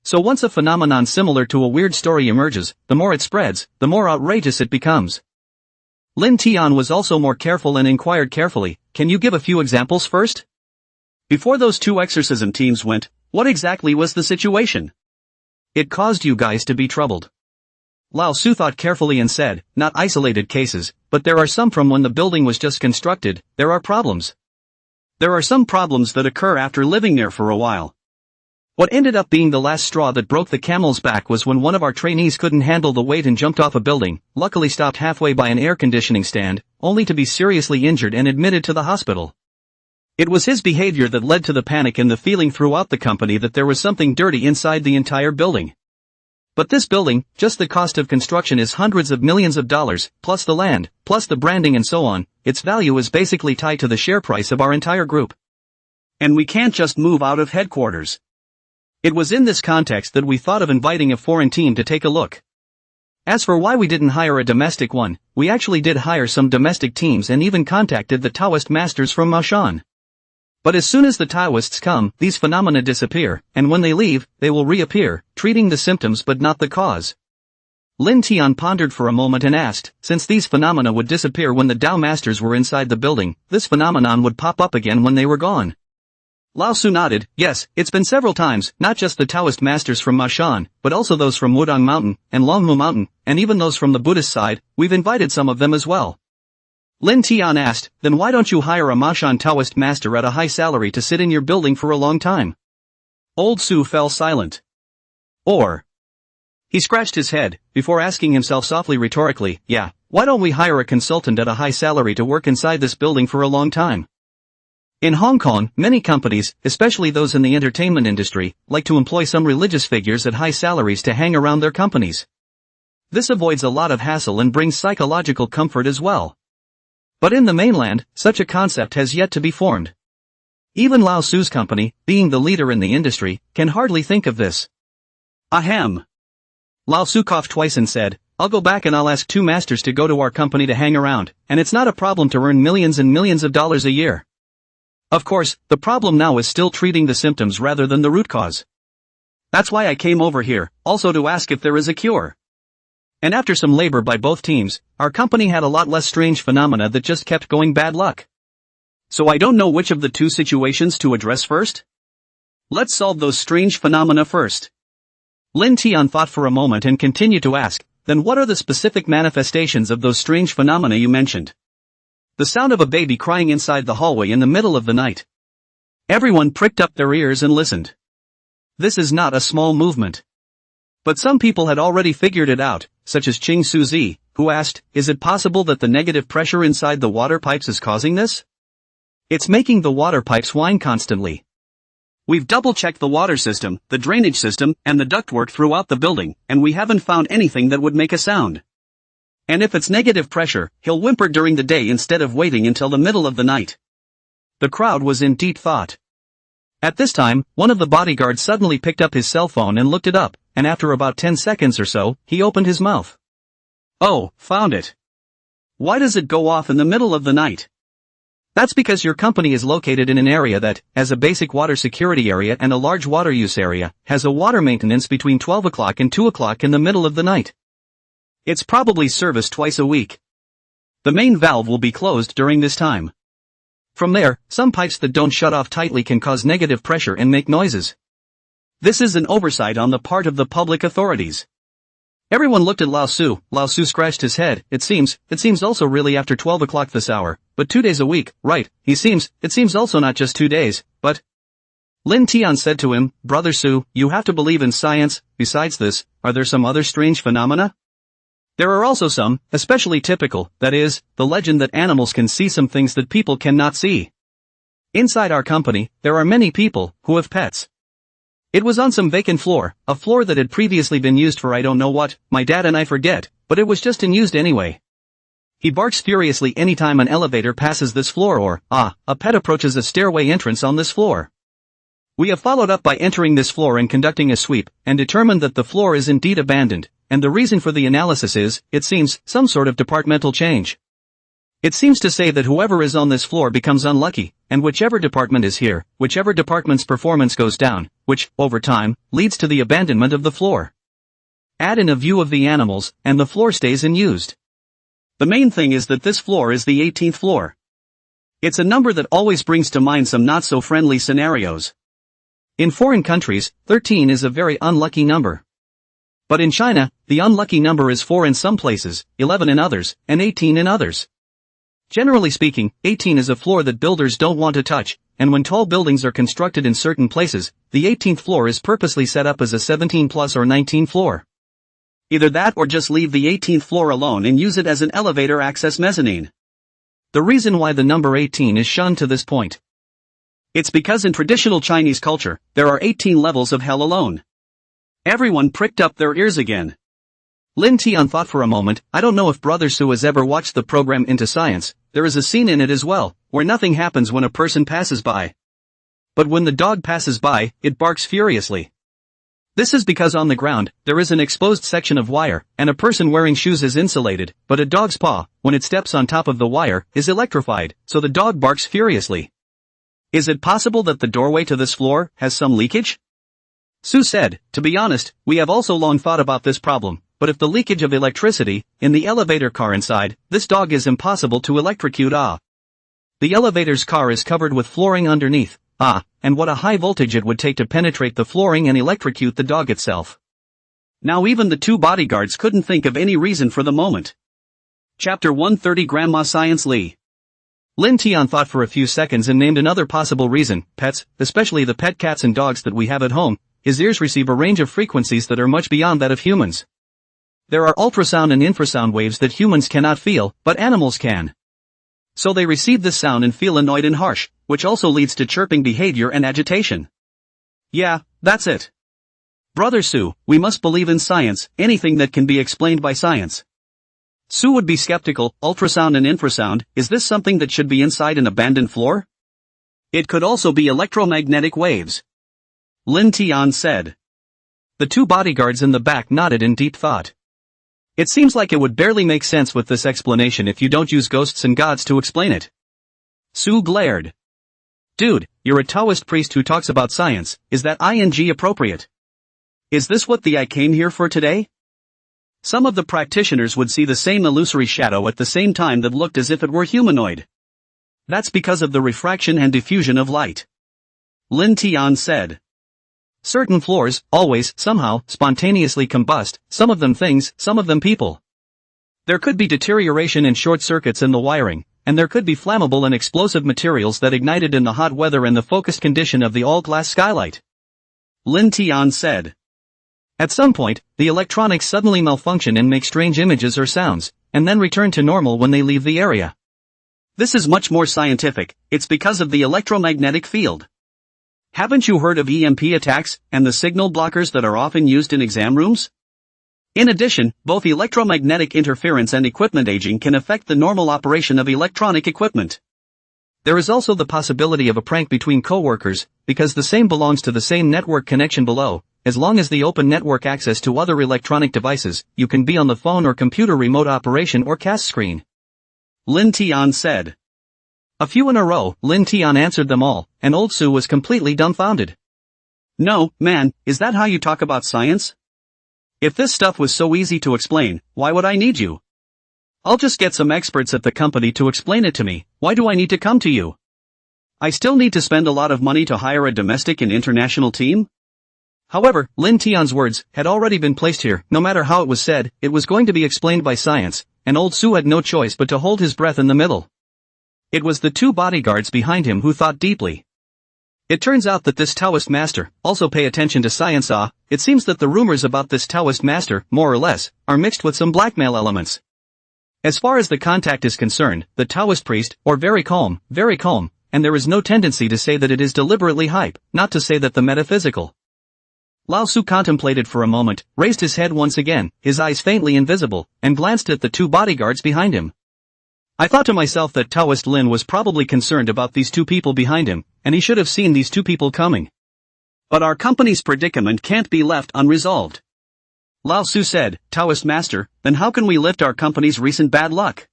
So once a phenomenon similar to a weird story emerges, the more it spreads, the more outrageous it becomes. Lin Tian was also more careful and inquired carefully, can you give a few examples first? Before those 2 exorcism teams went, what exactly was the situation? It caused you guys to be troubled. Lao Su thought carefully and said, not isolated cases, but there are some from when the building was just constructed, there are problems. There are some problems that occur after living there for a while. What ended up being the last straw that broke the camel's back was when one of our trainees couldn't handle the weight and jumped off a building, luckily stopped halfway by an air conditioning stand, only to be seriously injured and admitted to the hospital. It was his behavior that led to the panic and the feeling throughout the company that there was something dirty inside the entire building. But this building, just the cost of construction is hundreds of millions of dollars, plus the land, plus the branding and so on, its value is basically tied to the share price of our entire group. And we can't just move out of headquarters. It was in this context that we thought of inviting a foreign team to take a look. As for why we didn't hire a domestic one, we actually did hire some domestic teams and even contacted the Taoist masters from Maoshan. But as soon as the Taoists come, these phenomena disappear, and when they leave, they will reappear, treating the symptoms but not the cause. Lin Tian pondered for a moment and asked, since these phenomena would disappear when the Tao masters were inside the building, this phenomenon would pop up again when they were gone. Lao Tzu nodded, yes, it's been several times, not just the Taoist masters from Mashan, but also those from Wudong Mountain, and Longmu Mountain, and even those from the Buddhist side, we've invited some of them as well. Lin Tian asked, then why don't you hire a Mashan Taoist master at a high salary to sit in your building for a long time? Old Su fell silent. Or. He scratched his head, before asking himself softly rhetorically, yeah, why don't we hire a consultant at a high salary to work inside this building for a long time? In Hong Kong, many companies, especially those in the entertainment industry, like to employ some religious figures at high salaries to hang around their companies. This avoids a lot of hassle and brings psychological comfort as well. But in the mainland, such a concept has yet to be formed. Even Lao Tzu's company, being the leader in the industry, can hardly think of this. Ahem. Lao Tzu coughed twice and said, I'll go back and I'll ask 2 masters to go to our company to hang around, and it's not a problem to earn millions and millions of dollars a year. Of course, the problem now is still treating the symptoms rather than the root cause. That's why I came over here, also to ask if there is a cure. And after some labor by both teams, our company had a lot less strange phenomena that just kept going bad luck. So I don't know which of the 2 situations to address first? Let's solve those strange phenomena first. Lin Tian thought for a moment and continued to ask, then what are the specific manifestations of those strange phenomena you mentioned? The sound of a baby crying inside the hallway in the middle of the night. Everyone pricked up their ears and listened. This is not a small movement. But some people had already figured it out, such as Ching Suzi, who asked, is it possible that the negative pressure inside the water pipes is causing this? It's making the water pipes whine constantly. We've double-checked the water system, the drainage system, and the ductwork throughout the building, and we haven't found anything that would make a sound. And if it's negative pressure, he'll whimper during the day instead of waiting until the middle of the night. The crowd was in deep thought. At this time, one of the bodyguards suddenly picked up his cell phone and looked it up, and after about 10 seconds or so, he opened his mouth. Oh, found it. Why does it go off in the middle of the night? That's because your company is located in an area that, as a basic water security area and a large water use area, has a water maintenance between 12 o'clock and 2 o'clock in the middle of the night. It's probably serviced twice a week. The main valve will be closed during this time. From there, some pipes that don't shut off tightly can cause negative pressure and make noises. This is an oversight on the part of the public authorities. Everyone looked at Lao Tzu. Lao Tzu scratched his head. It seems also really after 12 o'clock this hour, but 2 days a week, right? It seems also not just 2 days, but... Lin Tian said to him, Brother Tzu, you have to believe in science. Besides this, are there some other strange phenomena? There are also some, especially typical, that is, the legend that animals can see some things that people cannot see. Inside our company, there are many people who have pets. It was on some vacant floor, a floor that had previously been used for I don't know what, my dad and I forget, but it was just unused anyway. He barks furiously anytime an elevator passes this floor or, a pet approaches a stairway entrance on this floor. We have followed up by entering this floor and conducting a sweep, and determined that the floor is indeed abandoned, and the reason for the analysis is, it seems, some sort of departmental change. It seems to say that whoever is on this floor becomes unlucky, and whichever department is here, whichever department's performance goes down, which, over time, leads to the abandonment of the floor. Add in a view of the animals, and the floor stays unused. The main thing is that this floor is the 18th floor. It's a number that always brings to mind some not-so-friendly scenarios. In foreign countries, 13 is a very unlucky number. But in China, the unlucky number is 4 in some places, 11 in others, and 18 in others. Generally speaking, 18 is a floor that builders don't want to touch, and when tall buildings are constructed in certain places, the 18th floor is purposely set up as a 17 plus or 19 floor. Either that or just leave the 18th floor alone and use it as an elevator access mezzanine. The reason why the number 18 is shunned to this point. It's because in traditional Chinese culture, there are 18 levels of hell alone. Everyone pricked up their ears again. Lin Tian thought for a moment, I don't know if Brother Su has ever watched the program Into Science, there is a scene in it as well, where nothing happens when a person passes by. But when the dog passes by, it barks furiously. This is because on the ground, there is an exposed section of wire, and a person wearing shoes is insulated, but a dog's paw, when it steps on top of the wire, is electrified, so the dog barks furiously. Is it possible that the doorway to this floor has some leakage? Sue said, to be honest, we have also long thought about this problem, but if the leakage of electricity, in the elevator car inside, this dog is impossible to electrocute. The elevator's car is covered with flooring underneath, and what a high voltage it would take to penetrate the flooring and electrocute the dog itself. Now even the two bodyguards couldn't think of any reason for the moment. Chapter 130 Grandma Science Lee. Lin Tian thought for a few seconds and named another possible reason. Pets, especially the pet cats and dogs that we have at home, his ears receive a range of frequencies that are much beyond that of humans. There are ultrasound and infrasound waves that humans cannot feel, but animals can. So they receive this sound and feel annoyed and harsh, which also leads to chirping behavior and agitation. Yeah, that's it. Brother Sue, we must believe in science, anything that can be explained by science. Sue would be skeptical. Ultrasound and infrasound, is this something that should be inside an abandoned floor? It could also be electromagnetic waves. Lin Tian said. The two bodyguards in the back nodded in deep thought. It seems like it would barely make sense with this explanation if you don't use ghosts and gods to explain it. Sue glared. Dude, you're a Taoist priest who talks about science, is that ing appropriate? Is this what I came here for today? Some of the practitioners would see the same illusory shadow at the same time that looked as if it were humanoid. That's because of the refraction and diffusion of light. Lin Tian said. Certain floors, always, somehow, spontaneously combust, some of them things, some of them people. There could be deterioration and short circuits in the wiring, and there could be flammable and explosive materials that ignited in the hot weather and the focused condition of the all-glass skylight. Lin Tian said. At some point, the electronics suddenly malfunction and make strange images or sounds, and then return to normal when they leave the area. This is much more scientific, it's because of the electromagnetic field. Haven't you heard of EMP attacks, and the signal blockers that are often used in exam rooms? In addition, both electromagnetic interference and equipment aging can affect the normal operation of electronic equipment. There is also the possibility of a prank between co-workers, because the same belongs to the same network connection below. As long as the open network access to other electronic devices, you can be on the phone or computer remote operation or cast screen. Lin Tian said. A few in a row, Lin Tian answered them all, and old Sue was completely dumbfounded. No, man, is that how you talk about science? If this stuff was so easy to explain, why would I need you? I'll just get some experts at the company to explain it to me. Why do I need to come to you? I still need to spend a lot of money to hire a domestic and international team? However, Lin Tian's words had already been placed here. No matter how it was said, it was going to be explained by science, and old Sue had no choice but to hold his breath in the middle. It was the two bodyguards behind him who thought deeply. It turns out that this Taoist master also pay attention to science. It seems that the rumors about this Taoist master, more or less, are mixed with some blackmail elements. As far as the contact is concerned, the Taoist priest, or very calm, and there is no tendency to say that it is deliberately hype, not to say that the metaphysical. Lao Su contemplated for a moment, raised his head once again, his eyes faintly invisible, and glanced at the two bodyguards behind him. I thought to myself that Taoist Lin was probably concerned about these two people behind him, and he should have seen these two people coming. But our company's predicament can't be left unresolved. Lao Su said, Taoist master, then how can we lift our company's recent bad luck?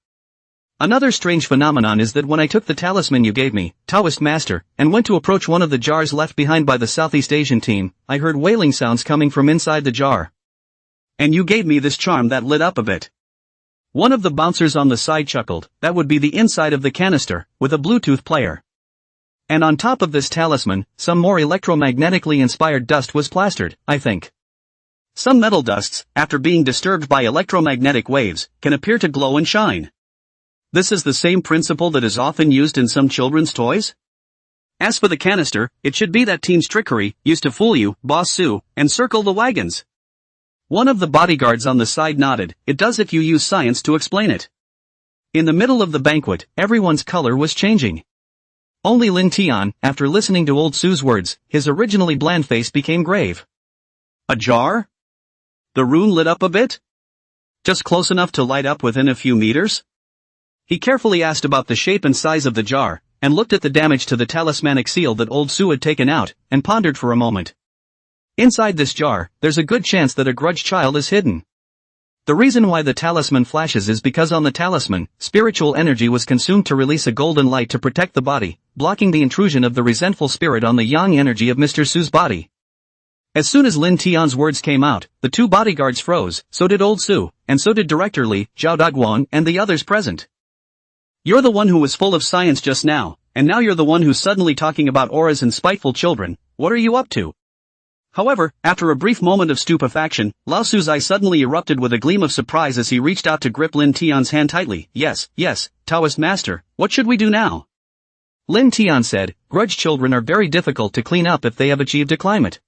Another strange phenomenon is that when I took the talisman you gave me, Taoist master, and went to approach one of the jars left behind by the Southeast Asian team, I heard wailing sounds coming from inside the jar. And you gave me this charm that lit up a bit. One of the bouncers on the side chuckled, that would be the inside of the canister, with a Bluetooth player. And on top of this talisman, some more electromagnetically inspired dust was plastered, I think. Some metal dusts, after being disturbed by electromagnetic waves, can appear to glow and shine. This is the same principle that is often used in some children's toys? As for the canister, it should be that team's trickery, used to fool you, Boss Sue, and circle the wagons. One of the bodyguards on the side nodded, it does if you use science to explain it. In the middle of the banquet, everyone's color was changing. Only Lin Tian, after listening to old Sue's words, his originally bland face became grave. A jar? The room lit up a bit? Just close enough to light up within a few meters? He carefully asked about the shape and size of the jar, and looked at the damage to the talismanic seal that old Sue had taken out, and pondered for a moment. Inside this jar, there's a good chance that a grudge child is hidden. The reason why the talisman flashes is because on the talisman, spiritual energy was consumed to release a golden light to protect the body, blocking the intrusion of the resentful spirit on the yang energy of Mr. Su's body. As soon as Lin Tian's words came out, the two bodyguards froze, so did old Su, and so did Director Li, Zhao Daguan, and the others present. You're the one who was full of science just now, and now you're the one who's suddenly talking about auras and spiteful children. What are you up to? However, after a brief moment of stupefaction, Lao Su's eye suddenly erupted with a gleam of surprise as he reached out to grip Lin Tian's hand tightly. Yes, Taoist master, what should we do now? Lin Tian said, grudge children are very difficult to clean up if they have achieved a climate.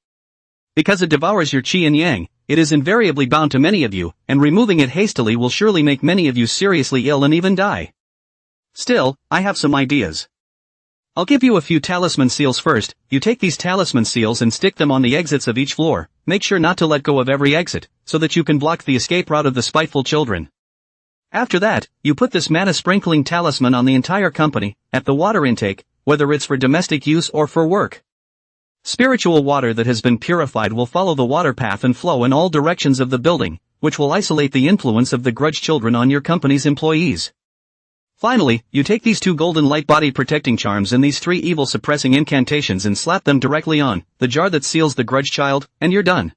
Because it devours your qi and yang, it is invariably bound to many of you, and removing it hastily will surely make many of you seriously ill and even die. Still, I have some ideas. I'll give you a few talisman seals first. You take these talisman seals and stick them on the exits of each floor. Make sure not to let go of every exit, so that you can block the escape route of the spiteful children. After that, you put this mana sprinkling talisman on the entire company, at the water intake, whether it's for domestic use or for work. Spiritual water that has been purified will follow the water path and flow in all directions of the building, which will isolate the influence of the grudge children on your company's employees. Finally, you take these two golden light body protecting charms and these three evil suppressing incantations and slap them directly on the jar that seals the grudge child, and you're done.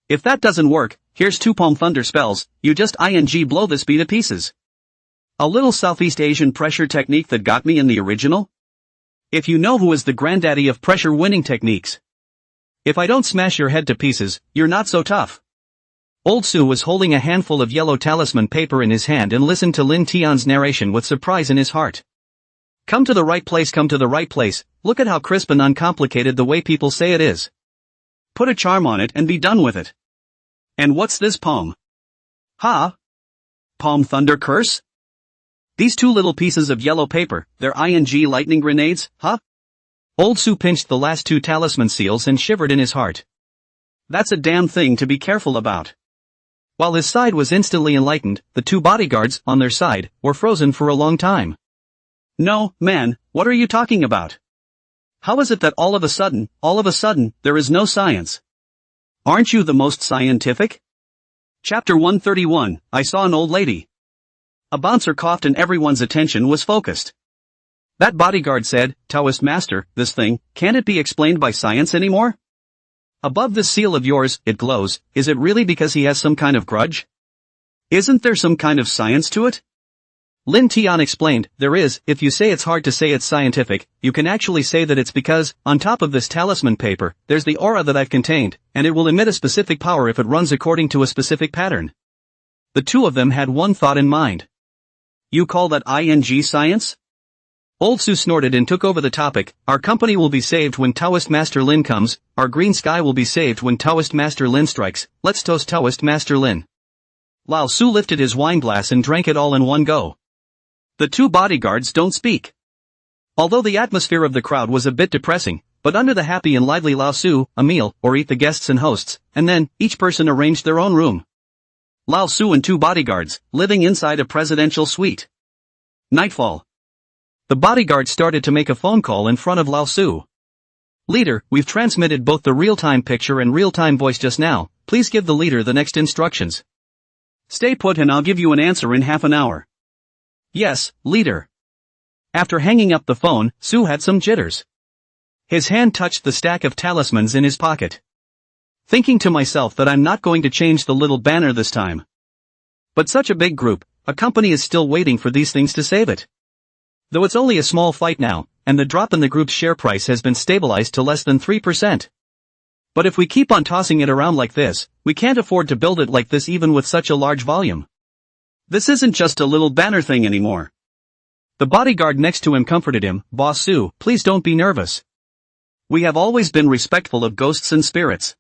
If that doesn't work, here's two palm thunder spells. You just blow this bee to pieces. A little Southeast Asian pressure technique that got me in the original? If you know who is the granddaddy of pressure winning techniques. If I don't smash your head to pieces, you're not so tough. Old Su was holding a handful of yellow talisman paper in his hand and listened to Lin Tian's narration with surprise in his heart. Come to the right place, come to the right place. Look at how crisp and uncomplicated the way people say it is. Put a charm on it and be done with it. And what's this poem? Ha? Palm thunder curse? These two little pieces of yellow paper, they're lightning grenades, huh? Old Su pinched the last two talisman seals and shivered in his heart. That's a damn thing to be careful about. While his side was instantly enlightened, the two bodyguards, on their side, were frozen for a long time. No, man, what are you talking about? How is it that all of a sudden, there is no science? Aren't you the most scientific? Chapter 131, I saw an old lady. A bouncer coughed and everyone's attention was focused. That bodyguard said, Taoist master, this thing, can't it be explained by science anymore? Above this seal of yours, it glows. Is it really because he has some kind of grudge? Isn't there some kind of science to it? Lin Tian explained, there is. If you say it's hard to say it's scientific, you can actually say that it's because, on top of this talisman paper, there's the aura that I've contained, and it will emit a specific power if it runs according to a specific pattern. The two of them had one thought in mind. You call that science? Old Su snorted and took over the topic. Our company will be saved when Taoist Master Lin comes. Our green sky will be saved when Taoist Master Lin strikes. Let's toast Taoist Master Lin. Lao Su lifted his wine glass and drank it all in one go. The two bodyguards don't speak. Although the atmosphere of the crowd was a bit depressing, but under the happy and lively Lao Su, a meal, or eat the guests and hosts, and then, each person arranged their own room. Lao Su and two bodyguards, living inside a presidential suite. Nightfall. The bodyguard started to make a phone call in front of Lao Su. Leader, we've transmitted both the real-time picture and real-time voice just now. Please give the leader the next instructions. Stay put and I'll give you an answer in half an hour. Yes, leader. After hanging up the phone, Su had some jitters. His hand touched the stack of talismans in his pocket. Thinking to myself that I'm not going to change the little banner this time. But such a big group, a company is still waiting for these things to save it. Though it's only a small fight now, and the drop in the group's share price has been stabilized to less than 3%. But if we keep on tossing it around like this, we can't afford to build it like this even with such a large volume. This isn't just a little banner thing anymore. The bodyguard next to him comforted him, Boss Su, please don't be nervous. We have always been respectful of ghosts and spirits.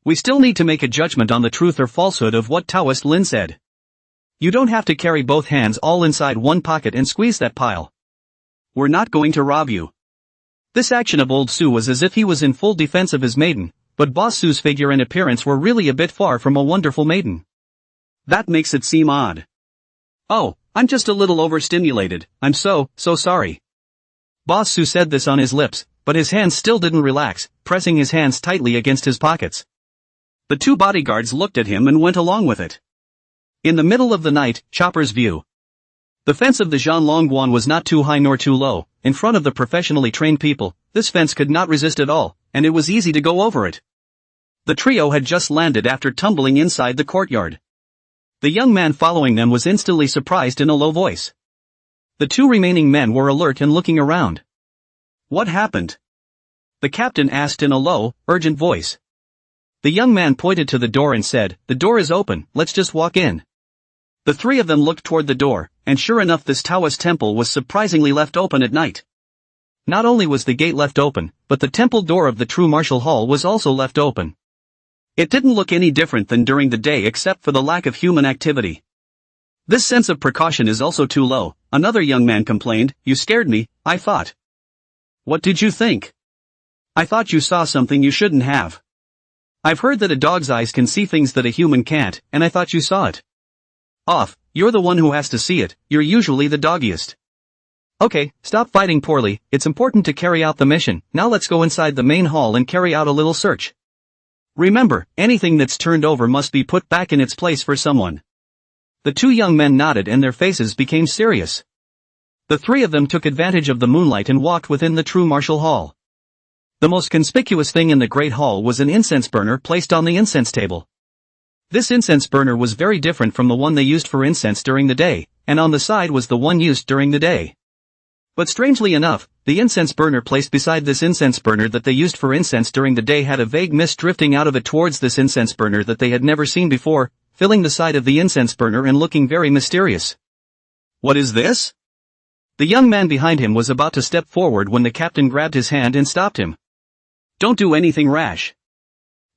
We still need to make a judgment on the truth or falsehood of what Taoist Lin said. You don't have to carry both hands all inside one pocket and squeeze that pile. We're not going to rob you. This action of old Su was as if he was in full defense of his maiden, but Boss Su's figure and appearance were really a bit far from a wonderful maiden. That makes it seem odd. Oh, I'm just a little overstimulated, I'm so sorry. Boss Su said this on his lips, but his hands still didn't relax, pressing his hands tightly against his pockets. The two bodyguards looked at him and went along with it. In the middle of the night, Chopper's view. The fence of the Zhanlongguan was not too high nor too low, in front of the professionally trained people, this fence could not resist at all, and it was easy to go over it. The trio had just landed after tumbling inside the courtyard. The young man following them was instantly surprised in a low voice. The two remaining men were alert and looking around. What happened? The captain asked in a low, urgent voice. The young man pointed to the door and said, "The door is open, let's just walk in." The three of them looked toward the door, and sure enough this Taoist temple was surprisingly left open at night. Not only was the gate left open, but the temple door of the true martial hall was also left open. It didn't look any different than during the day except for the lack of human activity. This sense of precaution is also too low, another young man complained. "You scared me, I thought." "What did you think?" "I thought you saw something you shouldn't have. I've heard that a dog's eyes can see things that a human can't, and I thought you saw it." "Off, you're the one who has to see it, you're usually the doggiest." "Okay, stop fighting poorly, it's important to carry out the mission, now let's go inside the main hall and carry out a little search. Remember, anything that's turned over must be put back in its place for someone." The two young men nodded and their faces became serious. The three of them took advantage of the moonlight and walked within the true martial hall. The most conspicuous thing in the great hall was an incense burner placed on the incense table. This incense burner was very different from the one they used for incense during the day, and on the side was the one used during the day. But strangely enough, the incense burner placed beside this incense burner that they used for incense during the day had a vague mist drifting out of it towards this incense burner that they had never seen before, filling the side of the incense burner and looking very mysterious. "What is this?" The young man behind him was about to step forward when the captain grabbed his hand and stopped him. "Don't do anything rash.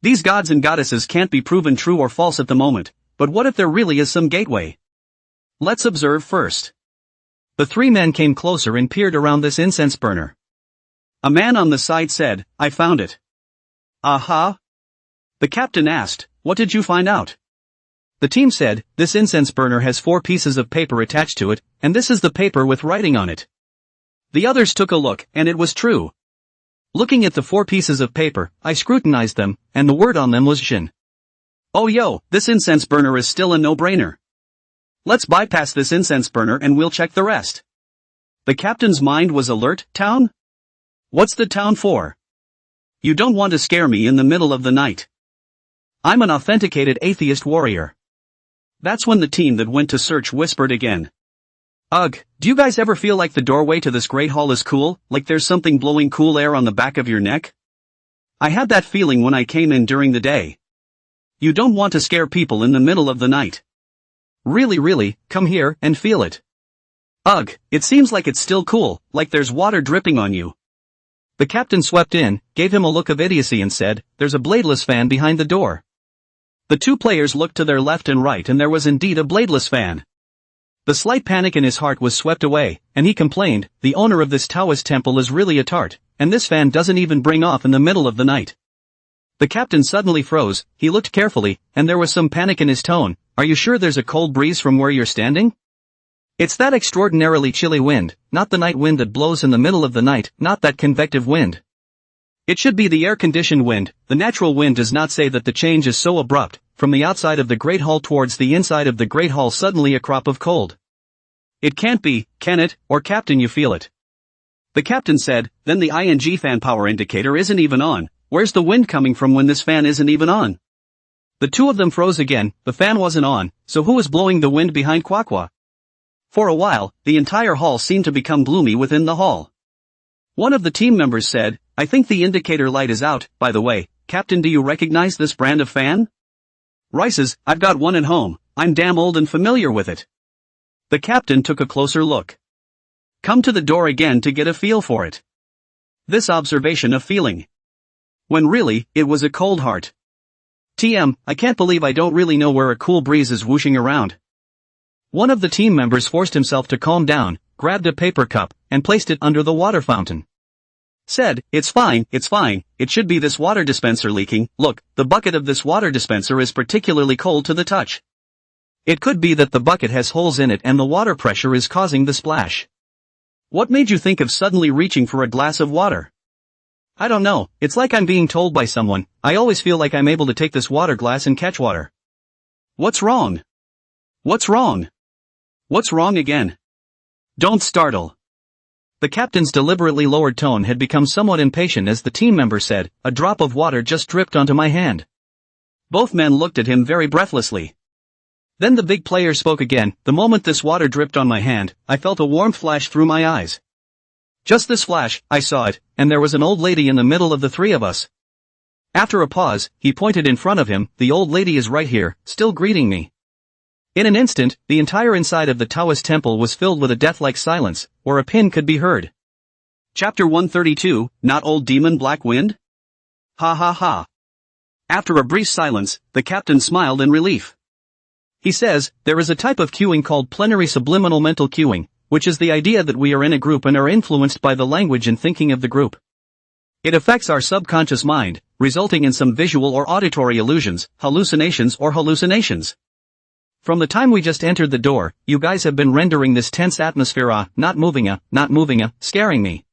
These gods and goddesses can't be proven true or false at the moment, but what if there really is some gateway? Let's observe first." The three men came closer and peered around this incense burner. A man on the side said, "I found it." "Aha?" The captain asked, "What did you find out?" The team said, "This incense burner has 4 pieces of paper attached to it, and this is the paper with writing on it." The others took a look, and it was true. Looking at the 4 pieces of paper, I scrutinized them, and the word on them was Jin. "Oh yo, this incense burner is still a no-brainer. Let's bypass this incense burner and we'll check the rest." The captain's mind was alert. "Town? What's the town for? You don't want to scare me in the middle of the night. I'm an authenticated atheist warrior." That's when the team that went to search whispered again. "Ugh, do you guys ever feel like the doorway to this great hall is cool, like there's something blowing cool air on the back of your neck? I had that feeling when I came in during the day. You don't want to scare people in the middle of the night. Really, come here and feel it. Ugh, it seems like it's still cool, like there's water dripping on you." The captain swept in, gave him a look of idiocy and said, "There's a bladeless fan behind the door." The two players looked to their left and right and there was indeed a bladeless fan. The slight panic in his heart was swept away, and he complained, "The owner of this Taoist temple is really a tart, and this fan doesn't even bring off in the middle of the night." The captain suddenly froze, he looked carefully, and there was some panic in his tone. "Are you sure there's a cold breeze from where you're standing?" "It's that extraordinarily chilly wind, not the night wind that blows in the middle of the night, not that convective wind. It should be the air-conditioned wind. The natural wind does not say that the change is so abrupt, from the outside of the Great Hall towards the inside of the Great Hall suddenly a crop of cold. It can't be, can it, or Captain you feel it?" The captain said, "Then the ing fan power indicator isn't even on. Where's the wind coming from when this fan isn't even on?" The two of them froze again. The fan wasn't on, so who was blowing the wind behind Kwakwa? For a while, the entire hall seemed to become gloomy within the hall. One of the team members said, "I think the indicator light is out. By the way, Captain, do you recognize this brand of fan?" "Rices, I've got one at home, I'm damn old and familiar with it." The captain took a closer look. "Come to the door again to get a feel for it." This observation of feeling. When really, it was a cold heart. TM, I can't believe I don't really know where a cool breeze is whooshing around. One of the team members forced himself to calm down, grabbed a paper cup, and placed it under the water fountain. Said, it's fine, it should be this water dispenser leaking. Look, the bucket of this water dispenser is particularly cold to the touch. It could be that the bucket has holes in it and the water pressure is causing the splash. What made you think of suddenly reaching for a glass of water? I don't know, it's like I'm being told by someone. I always feel like I'm able to take this water glass and catch water. What's wrong? What's wrong? What's wrong again? Don't startle. The captain's deliberately lowered tone had become somewhat impatient as the team member said, "A drop of water just dripped onto my hand." Both men looked at him very breathlessly. Then the big player spoke again. "The moment this water dripped on my hand, I felt a warm flash through my eyes. Just this flash, I saw it, and there was an old lady in the middle of the three of us." After a pause, he pointed in front of him. "The old lady is right here, still greeting me." In an instant, the entire inside of the Taoist temple was filled with a death-like silence, where a pin could be heard. Chapter 132, Not Old Demon Black Wind? Ha ha ha. After a brief silence, the captain smiled in relief. He says, "There is a type of cueing called plenary subliminal mental cueing, which is the idea that we are in a group and are influenced by the language and thinking of the group. It affects our subconscious mind, resulting in some visual or auditory illusions, hallucinations or hallucinations. From the time we just entered the door, you guys have been rendering this tense atmosphere not moving scaring me.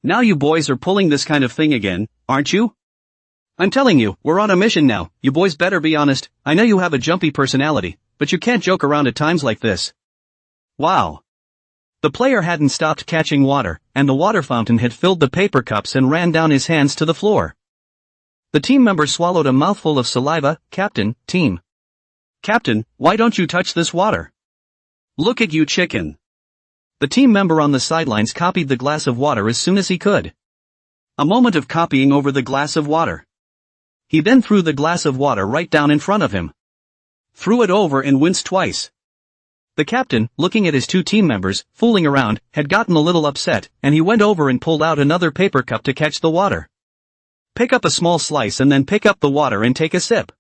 Now you boys are pulling this kind of thing again, aren't you? I'm telling you, we're on a mission now, you boys better be honest. I know you have a jumpy personality, but you can't joke around at times like this." Wow. The player hadn't stopped catching water, and the water fountain had filled the paper cups and ran down his hands to the floor. The team member swallowed a mouthful of saliva. Captain, why don't you touch this water? Look at you, chicken. The team member on the sidelines copied the glass of water as soon as he could. A moment of copying over the glass of water. He then threw the glass of water right down in front of him. Threw it over and winced twice. The captain, looking at his two team members, fooling around, had gotten a little upset, and he went over and pulled out another paper cup to catch the water. "Pick up a small slice and then pick up the water and take a sip."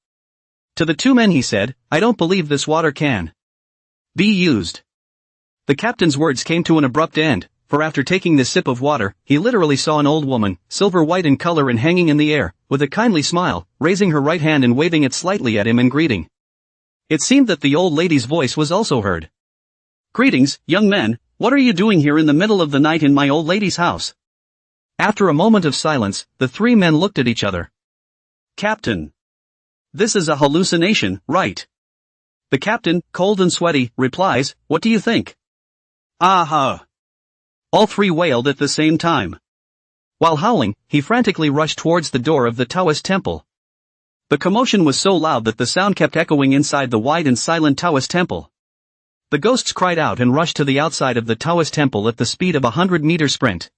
To the two men he said, "I don't believe this water can be used." The captain's words came to an abrupt end, for after taking this sip of water, he literally saw an old woman, silver white in color and hanging in the air, with a kindly smile, raising her right hand and waving it slightly at him in greeting. It seemed that the old lady's voice was also heard. "Greetings, young men, what are you doing here in the middle of the night in my old lady's house?" After a moment of silence, the three men looked at each other. "Captain. This is a hallucination, right?" The captain, cold and sweaty, replies, "What do you think?" "Aha!" All three wailed at the same time. While howling, he frantically rushed towards the door of the Taoist temple. The commotion was so loud that the sound kept echoing inside the wide and silent Taoist temple. The ghosts cried out and rushed to the outside of the Taoist temple at the speed of a 100-meter sprint.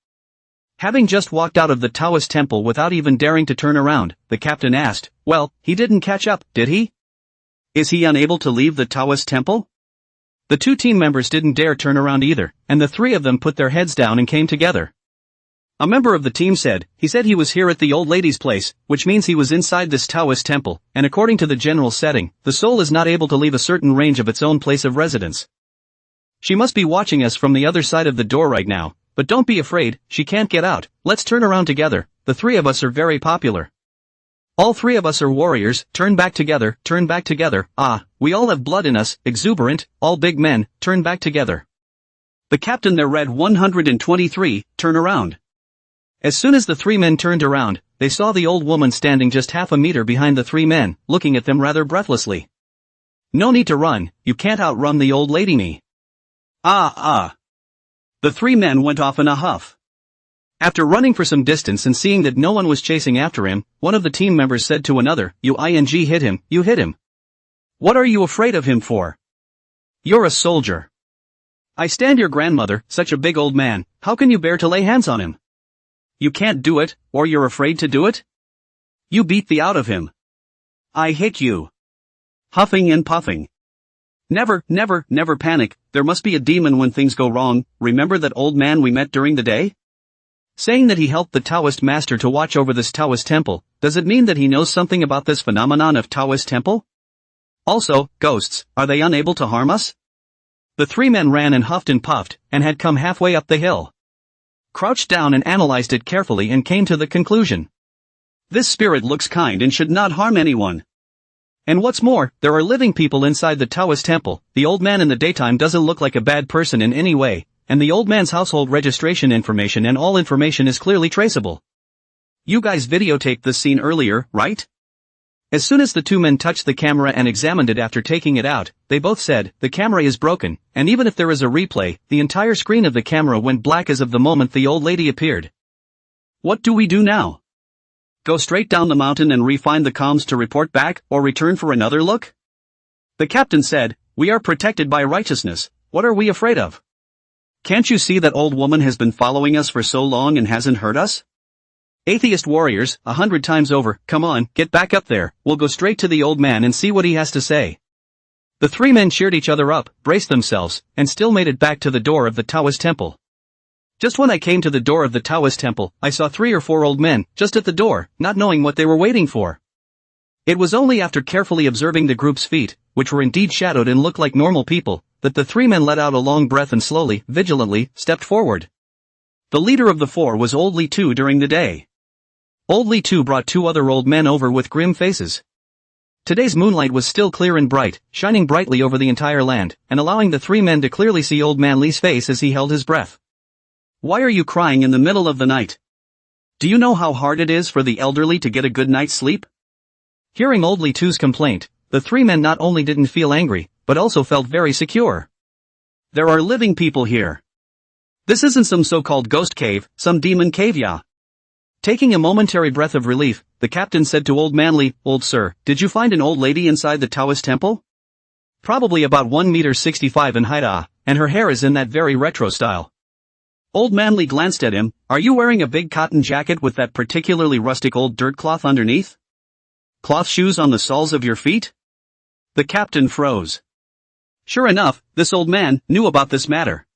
Having just walked out of the Taoist temple without even daring to turn around, the captain asked, "Well, he didn't catch up, did he? Is he unable to leave the Taoist temple?" The two team members didn't dare turn around either, and the three of them put their heads down and came together. A member of the team said, "He said he was here at the old lady's place, which means he was inside this Taoist temple, and according to the general setting, the soul is not able to leave a certain range of its own place of residence. She must be watching us from the other side of the door right now. But don't be afraid, she can't get out. Let's turn around together. The three of us are very popular. All three of us are warriors. Turn back together, turn back together. We all have blood in us, exuberant, all big men, turn back together." The captain there read 123, "Turn around." As soon as the three men turned around, they saw the old woman standing just half a meter behind the three men, looking at them rather breathlessly. "No need to run, you can't outrun the old lady me." The three men went off in a huff. After running for some distance and seeing that no one was chasing after him, one of the team members said to another, you hit him. What are you afraid of him for? You're a soldier. I stand your grandmother, such a big old man, how can you bear to lay hands on him? You can't do it, or you're afraid to do it? You beat the out of him. I hit you. Huffing and puffing. Never panic, there must be a demon when things go wrong. Remember that old man we met during the day? Saying that he helped the Taoist master to watch over this Taoist temple, does it mean that he knows something about this phenomenon of Taoist temple? Also, ghosts, are they unable to harm us? The three men ran and huffed and puffed, and had come halfway up the hill. Crouched down and analyzed it carefully and came to the conclusion. This spirit looks kind and should not harm anyone. And what's more, there are living people inside the Taoist temple. The old man in the daytime doesn't look like a bad person in any way, and the old man's household registration information and all information is clearly traceable. You guys videotaped this scene earlier, right? As soon as the two men touched the camera and examined it after taking it out, they both said, the camera is broken, and even if there is a replay, the entire screen of the camera went black as of the moment the old lady appeared. What do we do now? Go straight down the mountain and refine the comms to report back, or return for another look? The captain said, we are protected by righteousness, what are we afraid of? Can't you see that old woman has been following us for so long and hasn't hurt us? Atheist warriors, 100 times over, come on, get back up there, we'll go straight to the old man and see what he has to say. The three men cheered each other up, braced themselves, and still made it back to the door of the Taoist temple. Just when I came to the door of the Taoist temple, I saw 3 or 4 old men, just at the door, not knowing what they were waiting for. It was only after carefully observing the group's feet, which were indeed shadowed and looked like normal people, that the 3 men let out a long breath and slowly, vigilantly, stepped forward. The leader of the 4 was Old Li Tu during the day. Old Li Tu brought 2 other old men over with grim faces. Today's moonlight was still clear and bright, shining brightly over the entire land, and allowing the 3 men to clearly see Old Man Li's face as he held his breath. Why are you crying in the middle of the night? Do you know how hard it is for the elderly to get a good night's sleep? Hearing Old Li Tu's complaint, the 3 men not only didn't feel angry, but also felt very secure. There are living people here. This isn't some so-called ghost cave, some demon cave, yeah. Taking a momentary breath of relief, the captain said to Old Man Li, Old sir, did you find an old lady inside the Taoist temple? Probably about 1.65 meters in height, and her hair is in that very retro style. Old Man Li glanced at him, are you wearing a big cotton jacket with that particularly rustic old dirt cloth underneath? Cloth shoes on the soles of your feet? The captain froze. Sure enough, this old man knew about this matter.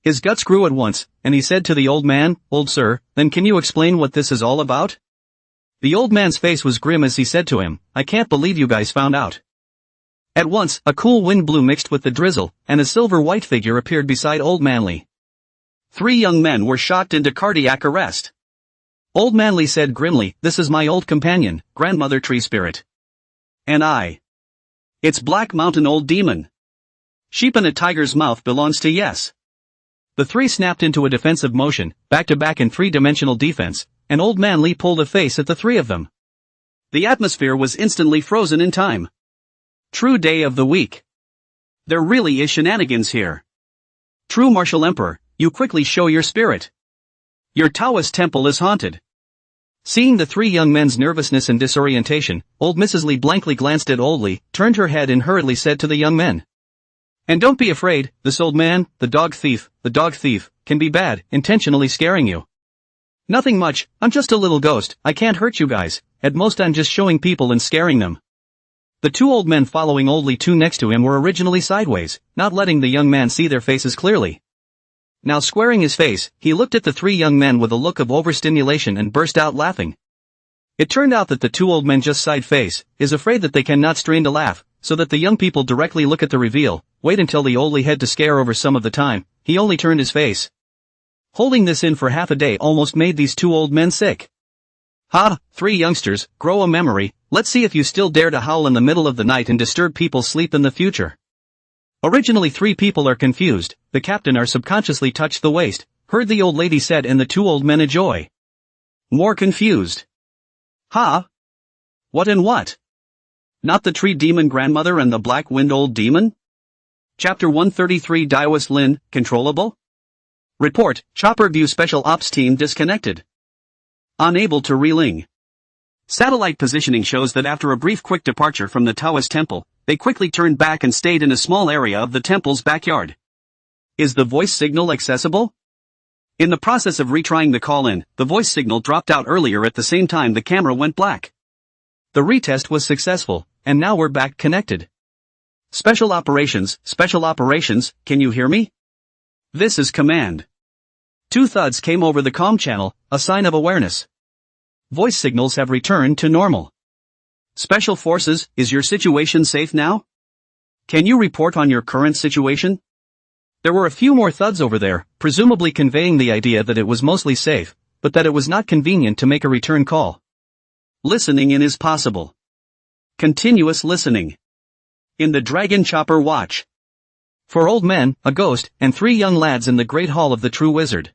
His guts grew at once, and he said to the old man, Old sir, then can you explain what this is all about? The old man's face was grim as he said to him, I can't believe you guys found out. At once, a cool wind blew mixed with the drizzle, and a silver-white figure appeared beside Old Man Li. 3 young men were shocked into cardiac arrest. Old Man Li said grimly, this is my old companion, Grandmother Tree Spirit. And I. It's Black Mountain Old Demon. Sheep in a tiger's mouth belongs to yes. The 3 snapped into a defensive motion, back-to-back in 3-dimensional defense, and Old Man Li pulled a face at the 3 of them. The atmosphere was instantly frozen in time. True day of the week. There really is shenanigans here. True martial emperor, you quickly show your spirit. Your Taoist temple is haunted. Seeing the 3 young men's nervousness and disorientation, old Mrs. Li blankly glanced at Old Li, turned her head and hurriedly said to the young men. And don't be afraid, this old man, the dog thief, can be bad, intentionally scaring you. Nothing much, I'm just a little ghost, I can't hurt you guys, at most I'm just showing people and scaring them. The 2 old men following Old Li Tu next to him were originally sideways, not letting the young man see their faces clearly. Now squaring his face, he looked at the 3 young men with a look of overstimulation and burst out laughing. It turned out that the 2 old men just side face, is afraid that they cannot strain to laugh, so that the young people directly look at the reveal, wait until the Old Li had to scare over some of the time, he only turned his face. Holding this in for half a day almost made these 2 old men sick. Ha, 3 youngsters, grow a memory, let's see if you still dare to howl in the middle of the night and disturb people's sleep in the future. Originally 3 people are confused, the captain are subconsciously touched the waist, heard the old lady said and the 2 old men a joy. More confused. Ha? What and what? Not the tree demon grandmother and the black wind old demon? Chapter 133 Taoist Lin, controllable? Report, Chopper View Special Ops Team disconnected. Unable to reling. Satellite positioning shows that after a brief quick departure from the Taoist temple, they quickly turned back and stayed in a small area of the temple's backyard. Is the voice signal accessible? In the process of retrying the call-in, the voice signal dropped out earlier at the same time the camera went black. The retest was successful, and now we're back connected. Special operations, can you hear me? This is command. 2 thuds came over the comm channel, a sign of awareness. Voice signals have returned to normal. Special Forces, is your situation safe now? Can you report on your current situation? There were a few more thuds over there, presumably conveying the idea that it was mostly safe, but that it was not convenient to make a return call. Listening in is possible. Continuous listening. In the Dragon Chopper Watch. 4 old men, a ghost, and 3 young lads in the great hall of the True Wizard.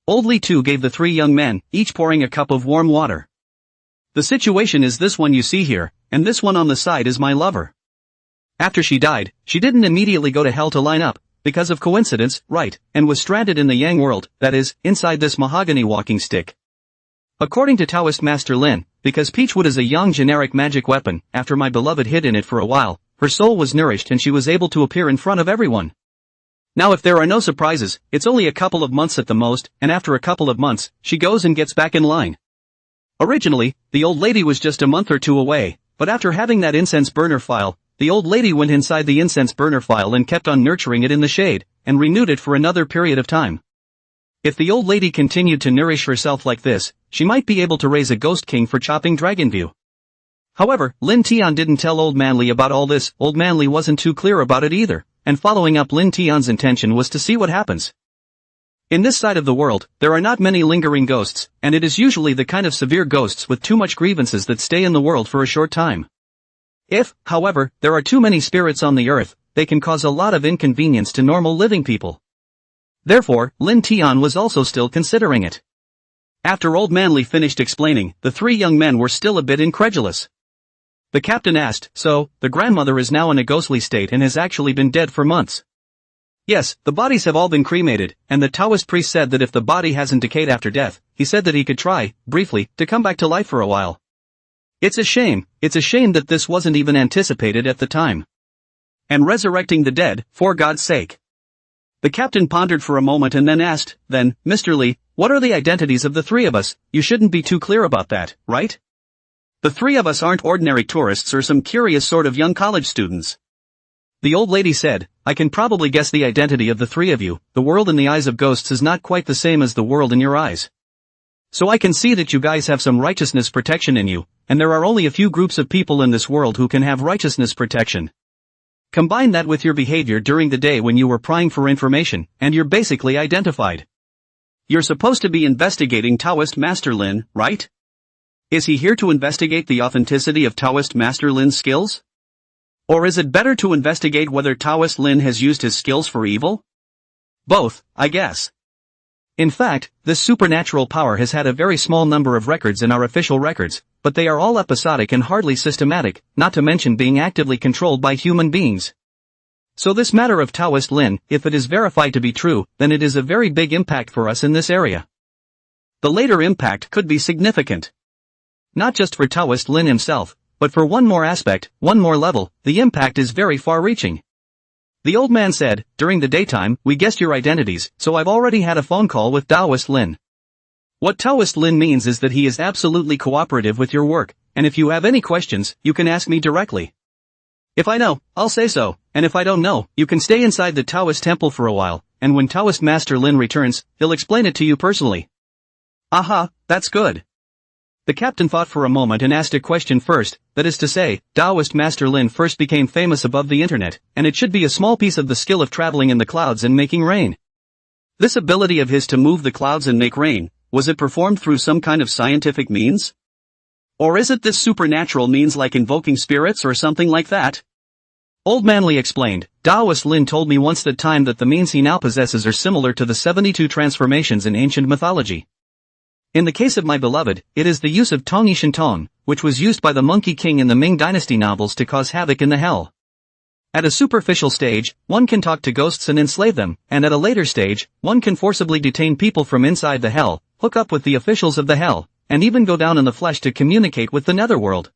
Old Li Tu gave the 3 young men, each pouring a cup of warm water. The situation is this one you see here, and this one on the side is my lover. After she died, she didn't immediately go to hell to line up, because of coincidence, right, and was stranded in the Yang world, that is, inside this mahogany walking stick. According to Taoist Master Lin, because peachwood is a Yang generic magic weapon, after my beloved hid in it for a while, her soul was nourished and she was able to appear in front of everyone. Now if there are no surprises, it's only a couple of months at the most, and after a couple of months, she goes and gets back in line. Originally, the old lady was just a month or two away, but after having that incense burner file, the old lady went inside the incense burner file and kept on nurturing it in the shade, and renewed it for another period of time. If the old lady continued to nourish herself like this, she might be able to raise a ghost king for chopping Dragonview. However, Lin Tian didn't tell Old Manly about all this. Old Manly wasn't too clear about it either, and following up Lin Tian's intention was to see what happens. In this side of the world, there are not many lingering ghosts, and it is usually the kind of severe ghosts with too much grievances that stay in the world for a short time. If, however, there are too many spirits on the earth, they can cause a lot of inconvenience to normal living people. Therefore, Lin Tian was also still considering it. After Old Manly finished explaining, the three young men were still a bit incredulous. The captain asked, so, the grandmother is now in a ghostly state and has actually been dead for months. Yes, the bodies have all been cremated, and the Taoist priest said that if the body hasn't decayed after death, he said that he could try, briefly, to come back to life for a while. It's a shame that this wasn't even anticipated at the time. And resurrecting the dead, for God's sake. The captain pondered for a moment and then asked, then, Mr. Lee, what are the identities of the three of us? You shouldn't be too clear about that, right? The three of us aren't ordinary tourists or some curious sort of young college students. The old lady said, I can probably guess the identity of the three of you. The world in the eyes of ghosts is not quite the same as the world in your eyes. So I can see that you guys have some righteousness protection in you, and there are only a few groups of people in this world who can have righteousness protection. Combine that with your behavior during the day when you were prying for information, and you're basically identified. You're supposed to be investigating Taoist Master Lin, right? Is he here to investigate the authenticity of Taoist Master Lin's skills? Or is it better to investigate whether Taoist Lin has used his skills for evil? Both, I guess. In fact, this supernatural power has had a very small number of records in our official records, but they are all episodic and hardly systematic, not to mention being actively controlled by human beings. So this matter of Taoist Lin, if it is verified to be true, then it is a very big impact for us in this area. The later impact could be significant. Not just for Taoist Lin himself, but for one more aspect, one more level, the impact is very far-reaching. The old man said, during the daytime, we guessed your identities, so I've already had a phone call with Taoist Lin. What Taoist Lin means is that he is absolutely cooperative with your work, and if you have any questions, you can ask me directly. If I know, I'll say so, and if I don't know, you can stay inside the Taoist temple for a while, and when Taoist Master Lin returns, he'll explain it to you personally. Aha, that's good. The captain thought for a moment and asked a question first, that is to say, Taoist Master Lin first became famous above the internet, and it should be a small piece of the skill of traveling in the clouds and making rain. This ability of his to move the clouds and make rain, was it performed through some kind of scientific means? Or is it this supernatural means like invoking spirits or something like that? Old Manly explained, Taoist Lin told me once that the means he now possesses are similar to the 72 transformations in ancient mythology. In the case of my beloved, it is the use of Tong Yi Shen Tong, which was used by the Monkey King in the Ming Dynasty novels to cause havoc in the hell. At a superficial stage, one can talk to ghosts and enslave them, and at a later stage, one can forcibly detain people from inside the hell, hook up with the officials of the hell, and even go down in the flesh to communicate with the netherworld.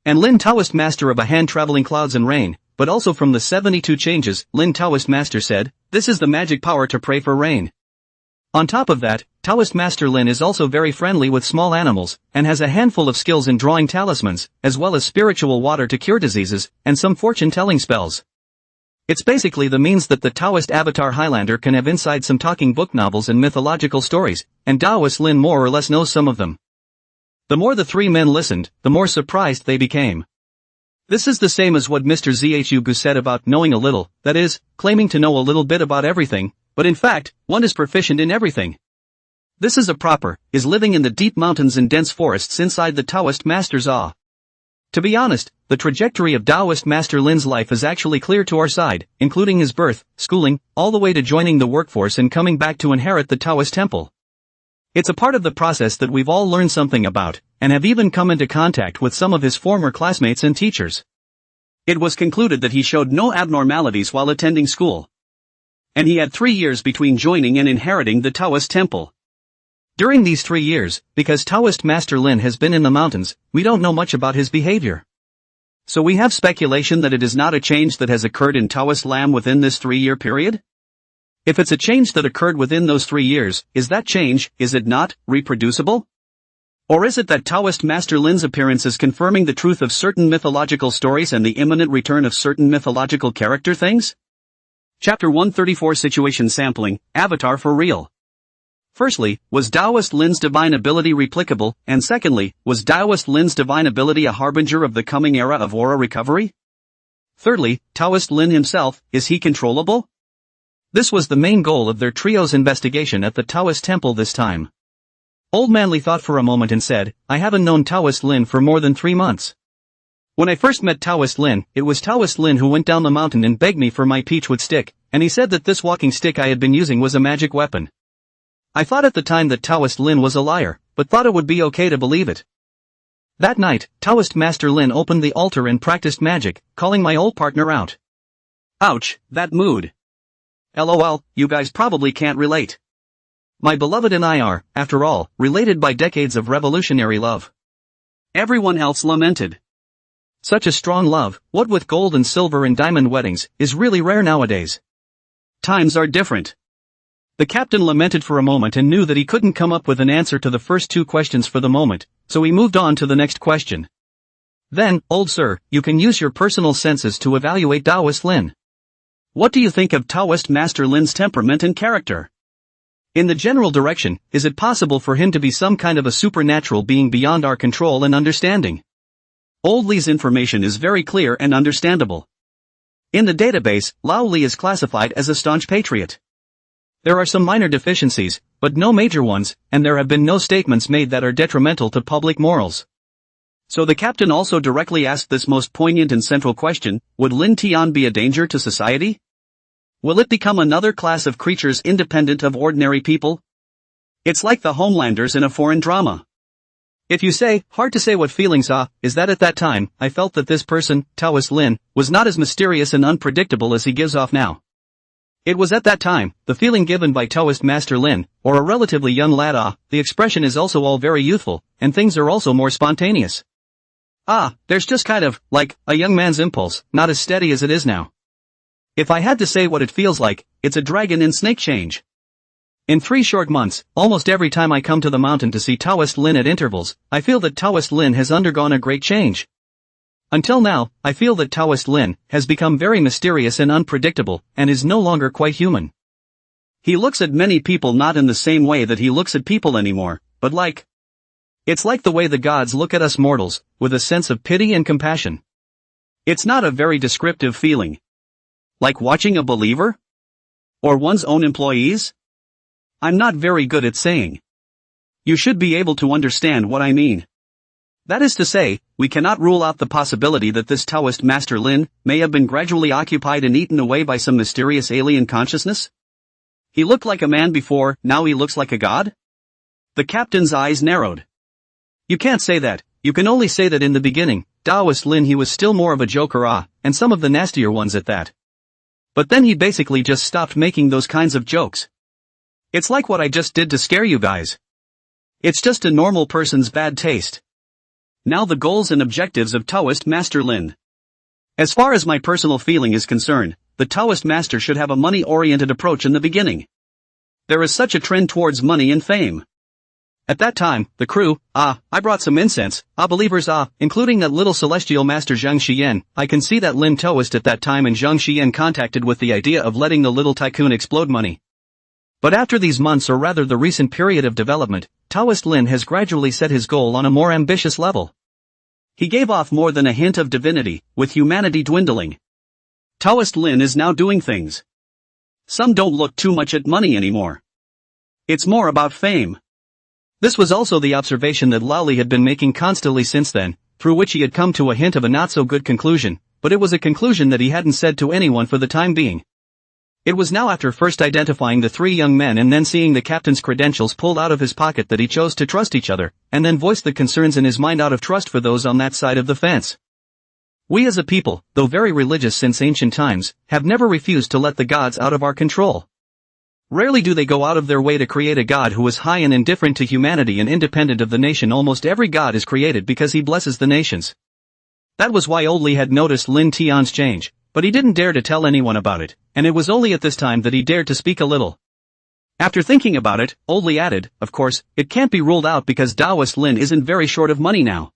And Lin Taoist Master of a hand traveling clouds and rain, but also from the 72 changes, Lin Taoist Master said, this is the magic power to pray for rain. On top of that, Taoist Master Lin is also very friendly with small animals, and has a handful of skills in drawing talismans, as well as spiritual water to cure diseases, and some fortune-telling spells. It's basically the means that the Taoist avatar Highlander can have inside some talking book novels and mythological stories, and Taoist Lin more or less knows some of them. The more the three men listened, the more surprised they became. This is the same as what Mr. Zhu said about knowing a little, that is, claiming to know a little bit about everything, but in fact, one is proficient in everything. This is living in the deep mountains and dense forests inside the Taoist Master's awe. To be honest, the trajectory of Taoist Master Lin's life is actually clear to our side, including his birth, schooling, all the way to joining the workforce and coming back to inherit the Taoist temple. It's a part of the process that we've all learned something about, and have even come into contact with some of his former classmates and teachers. It was concluded that he showed no abnormalities while attending school. And he had 3 years between joining and inheriting the Taoist temple. During these 3 years, because Taoist Master Lin has been in the mountains, we don't know much about his behavior. So we have speculation that it is not a change that has occurred in Taoist Lam within this 3-year period? If it's a change that occurred within those 3 years, is that change, is it not, reproducible? Or is it that Taoist Master Lin's appearance is confirming the truth of certain mythological stories and the imminent return of certain mythological character things? Chapter 134 Situation Sampling, Avatar for Real. Firstly, was Taoist Lin's divine ability replicable, and secondly, was Taoist Lin's divine ability a harbinger of the coming era of aura recovery? Thirdly, Taoist Lin himself, is he controllable? This was the main goal of their trio's investigation at the Taoist temple this time. Old Manly thought for a moment and said, I haven't known Taoist Lin for more than 3 months. When I first met Taoist Lin, it was Taoist Lin who went down the mountain and begged me for my peachwood stick, and he said that this walking stick I had been using was a magic weapon. I thought at the time that Taoist Lin was a liar, but thought it would be okay to believe it. That night, Taoist Master Lin opened the altar and practiced magic, calling my old partner out. Ouch, that mood. LOL, you guys probably can't relate. My beloved and I are, after all, related by decades of revolutionary love. Everyone else lamented. Such a strong love, what with gold and silver and diamond weddings, is really rare nowadays. Times are different. The captain lamented for a moment and knew that he couldn't come up with an answer to the first 2 questions for the moment, so he moved on to the next question. Then, old sir, you can use your personal senses to evaluate Taoist Lin. What do you think of Taoist Master Lin's temperament and character? In the general direction, is it possible for him to be some kind of a supernatural being beyond our control and understanding? Old Li's information is very clear and understandable. In the database, Lao Li is classified as a staunch patriot. There are some minor deficiencies, but no major ones, and there have been no statements made that are detrimental to public morals. So the captain also directly asked this most poignant and central question, would Lin Tian be a danger to society? Will it become another class of creatures independent of ordinary people? It's like the Homelanders in a foreign drama. If you say, hard to say what feelings is that at that time, I felt that this person, Taoist Lin, was not as mysterious and unpredictable as he gives off now. It was at that time, the feeling given by Taoist Master Lin, or a relatively young lad the expression is also all very youthful, and things are also more spontaneous. There's just kind of, like, a young man's impulse, not as steady as it is now. If I had to say what it feels like, it's a dragon in snake change. In 3 short months, almost every time I come to the mountain to see Taoist Lin at intervals, I feel that Taoist Lin has undergone a great change. Until now, I feel that Taoist Lin has become very mysterious and unpredictable, and is no longer quite human. He looks at many people not in the same way that he looks at people anymore, but like. It's like the way the gods look at us mortals, with a sense of pity and compassion. It's not a very descriptive feeling. Like watching a believer? Or one's own employees? I'm not very good at saying. You should be able to understand what I mean. That is to say, we cannot rule out the possibility that this Taoist Master Lin may have been gradually occupied and eaten away by some mysterious alien consciousness? He looked like a man before, now he looks like a god? The captain's eyes narrowed. You can't say that, you can only say that in the beginning, Taoist Lin he was still more of a joker and some of the nastier ones at that. But then he basically just stopped making those kinds of jokes. It's like what I just did to scare you guys. It's just a normal person's bad taste. Now the goals and objectives of Taoist Master Lin. As far as my personal feeling is concerned, the Taoist master should have a money-oriented approach in the beginning. There is such a trend towards money and fame. At that time, the crew, I brought some incense, believers including that little celestial master Zhang Xian, I can see that Lin Taoist at that time and Zhang Xian contacted with the idea of letting the little tycoon explode money. But after these months or rather the recent period of development, Taoist Lin has gradually set his goal on a more ambitious level. He gave off more than a hint of divinity, with humanity dwindling. Taoist Lin is now doing things. Some don't look too much at money anymore. It's more about fame. This was also the observation that Lao Li had been making constantly since then, through which he had come to a hint of a not-so-good conclusion, but it was a conclusion that he hadn't said to anyone for the time being. It was now after first identifying the three young men and then seeing the captain's credentials pulled out of his pocket that he chose to trust each other, and then voiced the concerns in his mind out of trust for those on that side of the fence. We as a people, though very religious since ancient times, have never refused to let the gods out of our control. Rarely do they go out of their way to create a god who is high and indifferent to humanity and independent of the nation. Almost every god is created because he blesses the nations. That was why Old Li had noticed Lin Tian's change, but he didn't dare to tell anyone about it, and it was only at this time that he dared to speak a little. After thinking about it, Old Li added, of course, it can't be ruled out because Taoist Lin isn't very short of money now.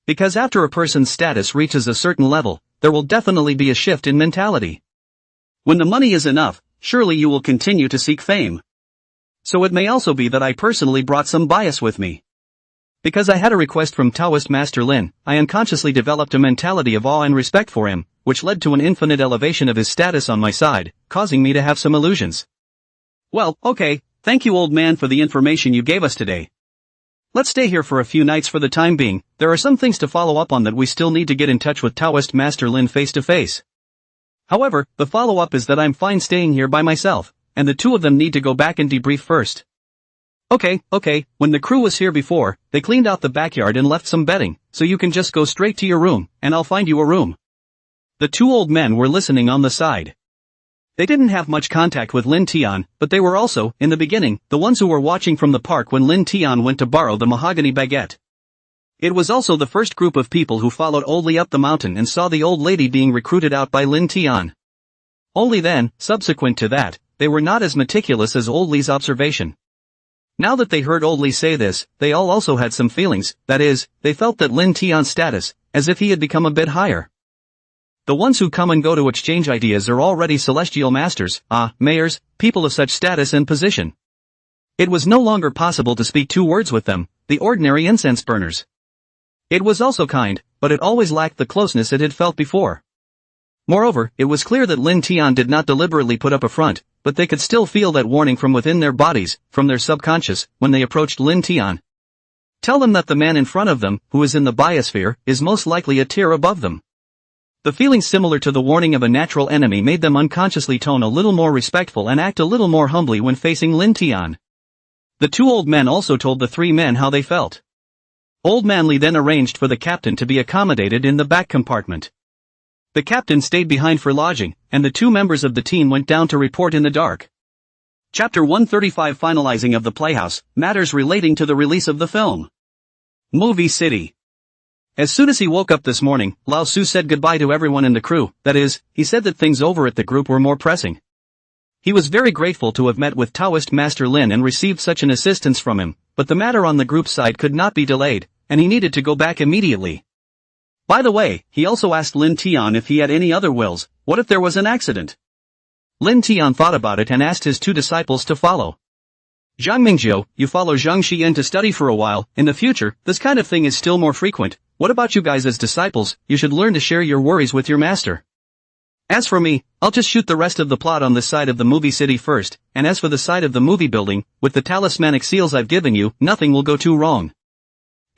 Because after a person's status reaches a certain level, there will definitely be a shift in mentality. When the money is enough, surely you will continue to seek fame. So it may also be that I personally brought some bias with me. Because I had a request from Taoist Master Lin, I unconsciously developed a mentality of awe and respect for him, which led to an infinite elevation of his status on my side, causing me to have some illusions. Well, okay, thank you old man for the information you gave us today. Let's stay here for a few nights for the time being. There are some things to follow up on that we still need to get in touch with Taoist Master Lin face to face. However, the follow-up is that I'm fine staying here by myself, and the two of them need to go back and debrief first. Okay, when the crew was here before, they cleaned out the backyard and left some bedding, so you can just go straight to your room, and I'll find you a room. The two old men were listening on the side. They didn't have much contact with Lin Tian, but they were also, in the beginning, the ones who were watching from the park when Lin Tian went to borrow the mahogany baguette. It was also the first group of people who followed Old Li up the mountain and saw the old lady being recruited out by Lin Tian. Only then, subsequent to that, they were not as meticulous as Old Li's observation. Now that they heard Old Li say this, they all also had some feelings, that is, they felt that Lin Tian's status, as if he had become a bit higher. The ones who come and go to exchange ideas are already celestial masters, mayors, people of such status and position. It was no longer possible to speak two words with them, the ordinary incense burners. It was also kind, but it always lacked the closeness it had felt before. Moreover, it was clear that Lin Tian did not deliberately put up a front, but they could still feel that warning from within their bodies, from their subconscious, when they approached Lin Tian. Tell them that the man in front of them, who is in the biosphere, is most likely a tier above them. The feeling similar to the warning of a natural enemy made them unconsciously tone a little more respectful and act a little more humbly when facing Lin Tian. The two old men also told the three men how they felt. Old Man Li then arranged for the captain to be accommodated in the back compartment. The captain stayed behind for lodging, and the two members of the team went down to report in the dark. Chapter 135 Finalizing of the Playhouse, Matters relating to the release of the film. Movie City. As soon as he woke up this morning, Lao Su said goodbye to everyone in the crew, that is, he said that things over at the group were more pressing. He was very grateful to have met with Taoist Master Lin and received such an assistance from him, but the matter on the group side could not be delayed, and he needed to go back immediately. By the way, he also asked Lin Tian if he had any other wills. What if there was an accident? Lin Tian thought about it and asked his two disciples to follow. Zhang Mingjiu, you follow Zhang Xian to study for a while. In the future, this kind of thing is still more frequent. What about you guys as disciples? You should learn to share your worries with your master. As for me, I'll just shoot the rest of the plot on this side of the movie city first, and as for the side of the movie building, with the talismanic seals I've given you, nothing will go too wrong.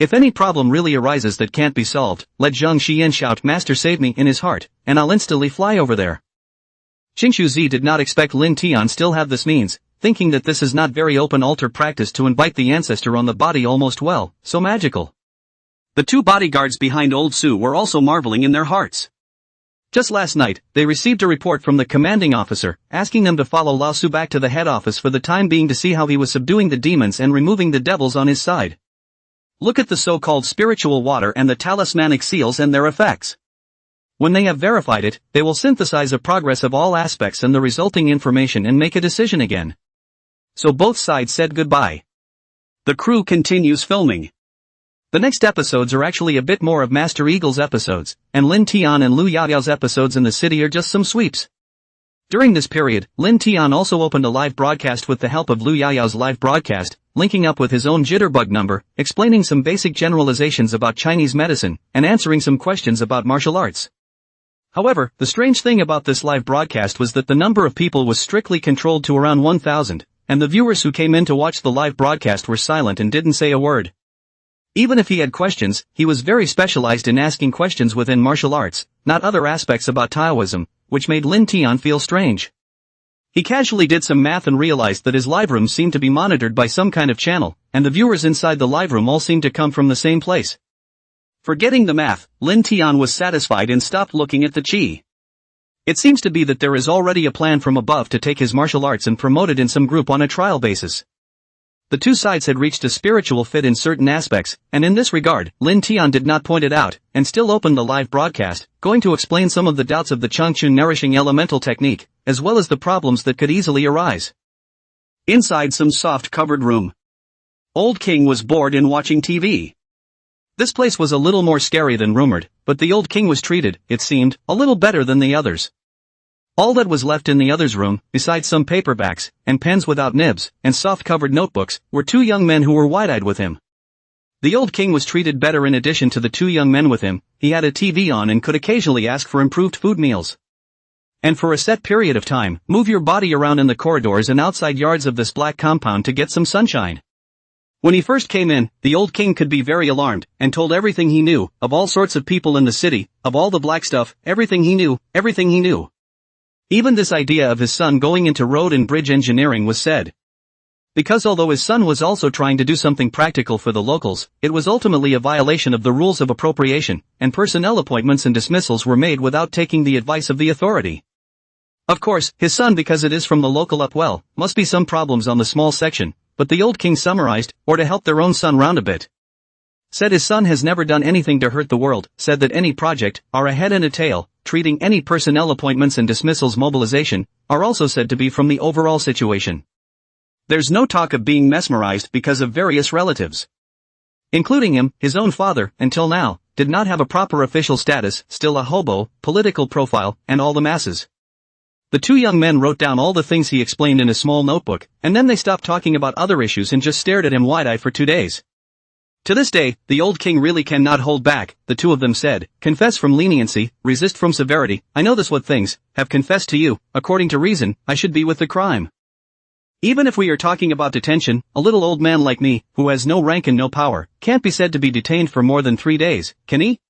If any problem really arises that can't be solved, let Zhang Xian shout Master save me in his heart, and I'll instantly fly over there. Qingshu Zi did not expect Lin Tian still have this means, thinking that this is not very open altar practice to invite the ancestor on the body almost well, so magical. The two bodyguards behind Old Su were also marveling in their hearts. Just last night, they received a report from the commanding officer, asking them to follow Lao Su back to the head office for the time being to see how he was subduing the demons and removing the devils on his side. Look at the so-called spiritual water and the talismanic seals and their effects. When they have verified it, they will synthesize a progress of all aspects and the resulting information and make a decision again. So both sides said goodbye. The crew continues filming. The next episodes are actually a bit more of Master Eagle's episodes, and Lin Tian and Lu Yaoyao's episodes in the city are just some sweeps. During this period, Lin Tian also opened a live broadcast with the help of Lu Yaoyao's live broadcast, linking up with his own jitterbug number, explaining some basic generalizations about Chinese medicine, and answering some questions about martial arts. However, the strange thing about this live broadcast was that the number of people was strictly controlled to around 1,000, and the viewers who came in to watch the live broadcast were silent and didn't say a word. Even if he had questions, he was very specialized in asking questions within martial arts, not other aspects about Taoism, which made Lin Tian feel strange. He casually did some math and realized that his live room seemed to be monitored by some kind of channel, and the viewers inside the live room all seemed to come from the same place. Forgetting the math, Lin Tian was satisfied and stopped looking at the chi. It seems to be that there is already a plan from above to take his martial arts and promote it in some group on a trial basis. The two sides had reached a spiritual fit in certain aspects, and in this regard, Lin Tian did not point it out, and still opened the live broadcast, going to explain some of the doubts of the Changchun nourishing elemental technique, as well as the problems that could easily arise. Inside some soft covered room. Old King was bored in watching TV. This place was a little more scary than rumored, but the old king was treated, it seemed, a little better than the others. All that was left in the other's room, besides some paperbacks, and pens without nibs, and soft-covered notebooks, were two young men who were wide-eyed with him. The old king was treated better. In addition to the two young men with him, he had a TV on and could occasionally ask for improved food meals. And for a set period of time, move your body around in the corridors and outside yards of this black compound to get some sunshine. When he first came in, the old king could be very alarmed, and told everything he knew, of all sorts of people in the city, of all the black stuff, everything he knew, everything he knew. Even this idea of his son going into road and bridge engineering was said. Because although his son was also trying to do something practical for the locals, it was ultimately a violation of the rules of appropriation, and personnel appointments and dismissals were made without taking the advice of the authority. Of course, his son, because it is from the local upwell, must be some problems on the small section, but the old king summarized, or to help their own son round a bit. Said his son has never done anything to hurt the world, said that any project, are a head and a tail, treating any personnel appointments and dismissals mobilization, are also said to be from the overall situation. There's no talk of being mesmerized because of various relatives. Including him, his own father, until now, did not have a proper official status, still a hobo, political profile, and all the masses. The two young men wrote down all the things he explained in a small notebook, and then they stopped talking about other issues and just stared at him wide-eyed for 2 days. To this day, the old king really cannot hold back, the two of them said, confess from leniency, resist from severity. I know this what things, have confessed to you, according to reason, I should be with the crime. Even if we are talking about detention, a little old man like me, who has no rank and no power, can't be said to be detained for more than 3 days, can he?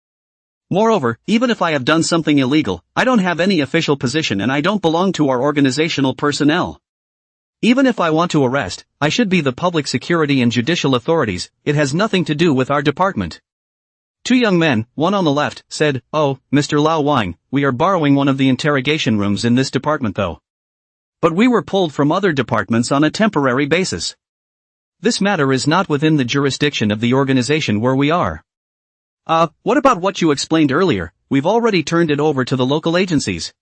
Moreover, even if I have done something illegal, I don't have any official position and I don't belong to our organizational personnel. Even if I want to arrest, I should be the public security and judicial authorities, it has nothing to do with our department. Two young men, one on the left, said, "Oh, Mr. Lao Wang, we are borrowing one of the interrogation rooms in this department though. But we were pulled from other departments on a temporary basis. This matter is not within the jurisdiction of the organization where we are." What about what you explained earlier? We've already turned it over to the local agencies.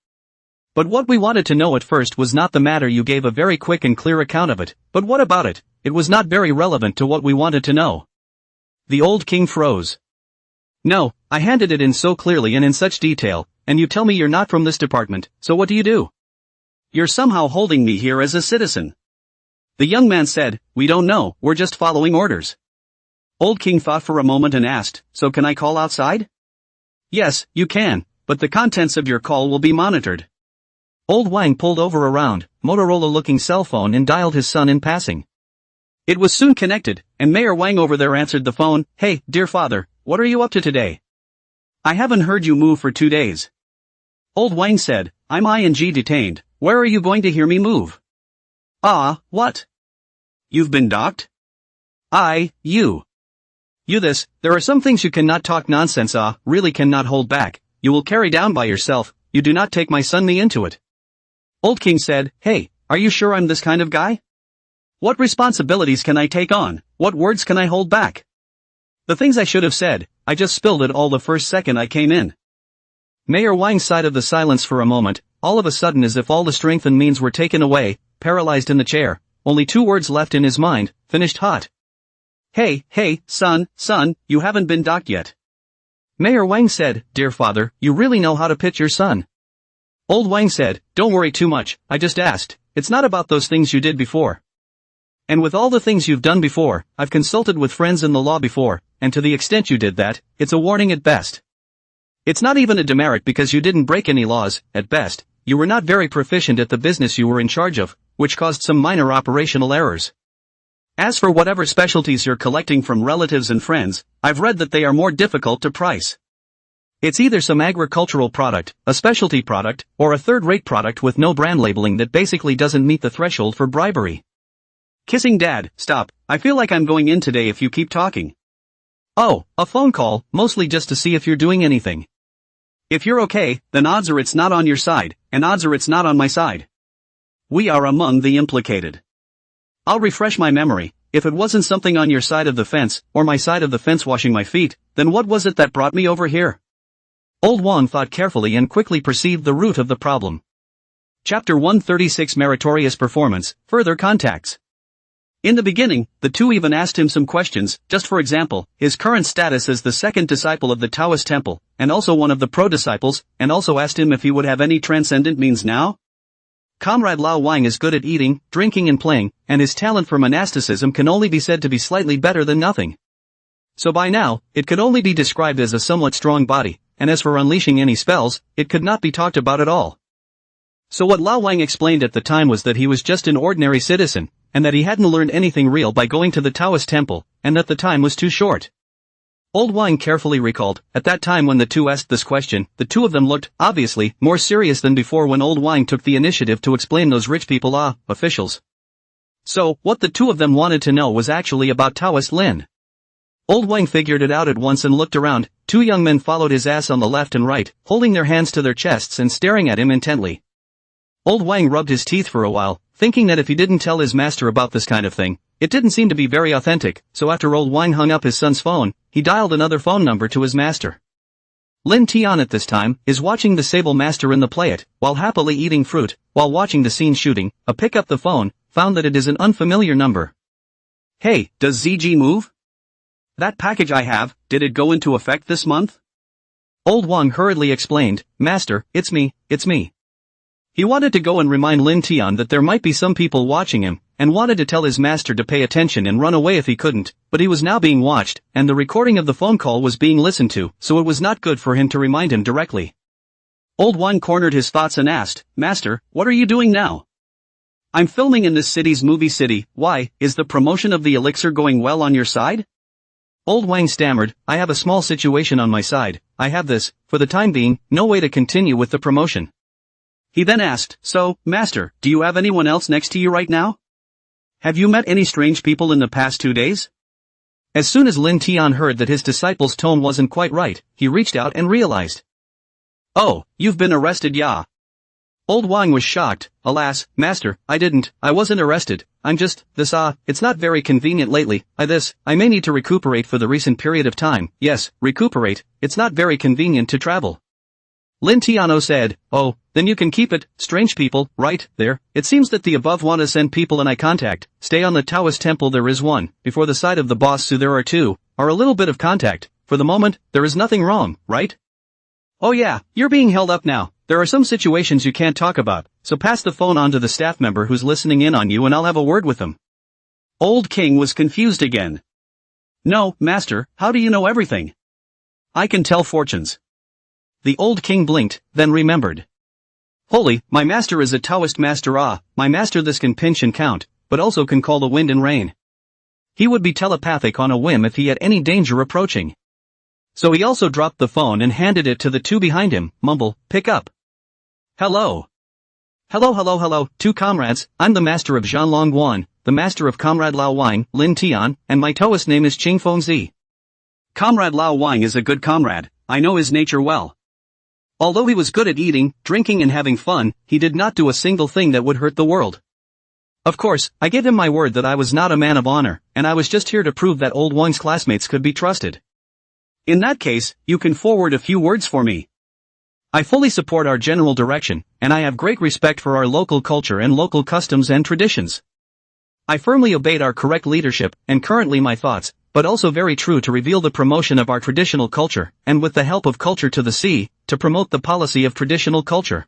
But what we wanted to know at first was not the matter. You gave a very quick and clear account of it, but what about it? It was not very relevant to what we wanted to know. The old king froze. No, I handed it in so clearly and in such detail, and you tell me you're not from this department, so what do? You're somehow holding me here as a citizen. The young man said, "We don't know, we're just following orders." Old King thought for a moment and asked, "So can I call outside?" "Yes, you can, but the contents of your call will be monitored." Old Wang pulled over a round, Motorola-looking cell phone and dialed his son in passing. It was soon connected, and Mayor Wang over there answered the phone. "Hey, dear father, what are you up to today? I haven't heard you move for 2 days. Old Wang said, "I'm ing detained, where are you going to hear me move?" What? You've been docked? You this, there are some things you cannot talk nonsense really cannot hold back, you will carry down by yourself, you do not take my son me into it. Old King said, "Hey, are you sure I'm this kind of guy? What responsibilities can I take on, what words can I hold back? The things I should have said, I just spilled it all the first second I came in." Mayor Wang sighed of the silence for a moment, all of a sudden as if all the strength and means were taken away, paralyzed in the chair, only 2 words left in his mind, finished hot. Hey, son, you haven't been docked yet." Mayor Wang said, "Dear father, you really know how to pitch your son." Old Wang said, "Don't worry too much, I just asked, it's not about those things you did before. And with all the things you've done before, I've consulted with friends in the law before, and to the extent you did that, it's a warning at best. It's not even a demerit because you didn't break any laws, at best, you were not very proficient at the business you were in charge of, which caused some minor operational errors. As for whatever specialties you're collecting from relatives and friends, I've read that they are more difficult to price. It's either some agricultural product, a specialty product, or a third-rate product with no brand labeling that basically doesn't meet the threshold for bribery. Kissing Dad, stop, I feel like I'm going in today if you keep talking. Oh, a phone call, mostly just to see if you're doing anything. If you're okay, then odds are it's not on your side, and odds are it's not on my side. We are among the implicated. I'll refresh my memory. If it wasn't something on your side of the fence, or my side of the fence washing my feet, then what was it that brought me over here? Old Wang thought carefully and quickly perceived the root of the problem. Chapter 136 Meritorious Performance, Further Contacts. In the beginning, the two even asked him some questions, just for example, his current status as the second disciple of the Taoist temple, and also one of the pro-disciples, and also asked him if he would have any transcendent means now. Comrade Lao Wang is good at eating, drinking and playing, and his talent for monasticism can only be said to be slightly better than nothing. So by now, it could only be described as a somewhat strong body, and as for unleashing any spells, it could not be talked about at all. So what Lao Wang explained at the time was that he was just an ordinary citizen, and that he hadn't learned anything real by going to the Taoist temple, and that the time was too short. Old Wang carefully recalled, at that time when the two asked this question, the two of them looked, obviously, more serious than before when Old Wang took the initiative to explain those rich people officials. So, what the two of them wanted to know was actually about Taoist Lin. Old Wang figured it out at once and looked around. Two young men followed his ass on the left and right, holding their hands to their chests and staring at him intently. Old Wang rubbed his teeth for a while, thinking that if he didn't tell his master about this kind of thing, it didn't seem to be very authentic, so after Old Wang hung up his son's phone, he dialed another phone number to his master. Lin Tian at this time is watching the sable master in the play it, while happily eating fruit, while watching the scene shooting, pick up the phone, found that it is an unfamiliar number. Hey, does ZG move? That package I have, did it go into effect this month? Old Wang hurriedly explained, Master, it's me. He wanted to go and remind Lin Tian that there might be some people watching him, and wanted to tell his master to pay attention and run away if he couldn't, but he was now being watched, and the recording of the phone call was being listened to, so it was not good for him to remind him directly. Old Wang cornered his thoughts and asked, Master, what are you doing now? I'm filming in this city's movie city. Why, is the promotion of the elixir going well on your side? Old Wang stammered, I have a small situation on my side. I have this, for the time being, no way to continue with the promotion. He then asked, so, Master, do you have anyone else next to you right now? Have you met any strange people in the past 2 days? As soon as Lin Tian heard that his disciple's tone wasn't quite right, he reached out and realized. Oh, you've been arrested, ya. Old Wang was shocked. Alas, Master, I wasn't arrested. I'm just, it's not very convenient lately. I may need to recuperate for the recent period of time. Yes, recuperate, it's not very convenient to travel. Lin Tiano said, oh, then you can keep it, strange people, right, there. It seems that the above want to send people in eye contact. Stay on the Taoist temple there is one, before the side of the boss so there are two, or a little bit of contact. For the moment, there is nothing wrong, right? Oh yeah, you're being held up now. There are some situations you can't talk about, so pass the phone on to the staff member who's listening in on you and I'll have a word with them. Old King was confused again. No, Master, how do you know everything? I can tell fortunes. The old king blinked, then remembered. Holy, my master is a Taoist master. My master this can pinch and count, but also can call the wind and rain. He would be telepathic on a whim if he had any danger approaching. So he also dropped the phone and handed it to the two behind him, mumble, pick up. Hello. Hello, two comrades, I'm the master of Zhanlong Guan, the master of Comrade Lao Wang, Lin Tian, and my Taoist name is Qing Fengzi. Comrade Lao Wang is a good comrade, I know his nature well. Although he was good at eating, drinking and having fun, he did not do a single thing that would hurt the world. Of course, I gave him my word that I was not a man of honor, and I was just here to prove that old Wang's classmates could be trusted. In that case, you can forward a few words for me. I fully support our general direction, and I have great respect for our local culture and local customs and traditions. I firmly obeyed our correct leadership, and currently my thoughts, but also very true to reveal the promotion of our traditional culture, and with the help of Culture to the Sea, to promote the policy of traditional culture.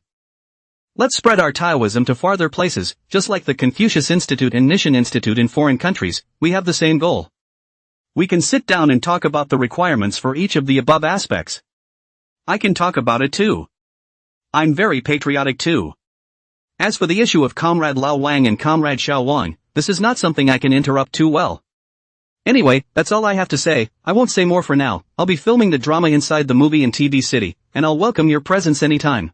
Let's spread our Taoism to farther places, just like the Confucius Institute and Nishan Institute in foreign countries, we have the same goal. We can sit down and talk about the requirements for each of the above aspects. I can talk about it too. I'm very patriotic too. As for the issue of Comrade Lao Wang and Comrade Xiao Wang, this is not something I can interrupt too well. Anyway, that's all I have to say. I won't say more for now. I'll be filming the drama inside the movie in TV City, and I'll welcome your presence anytime.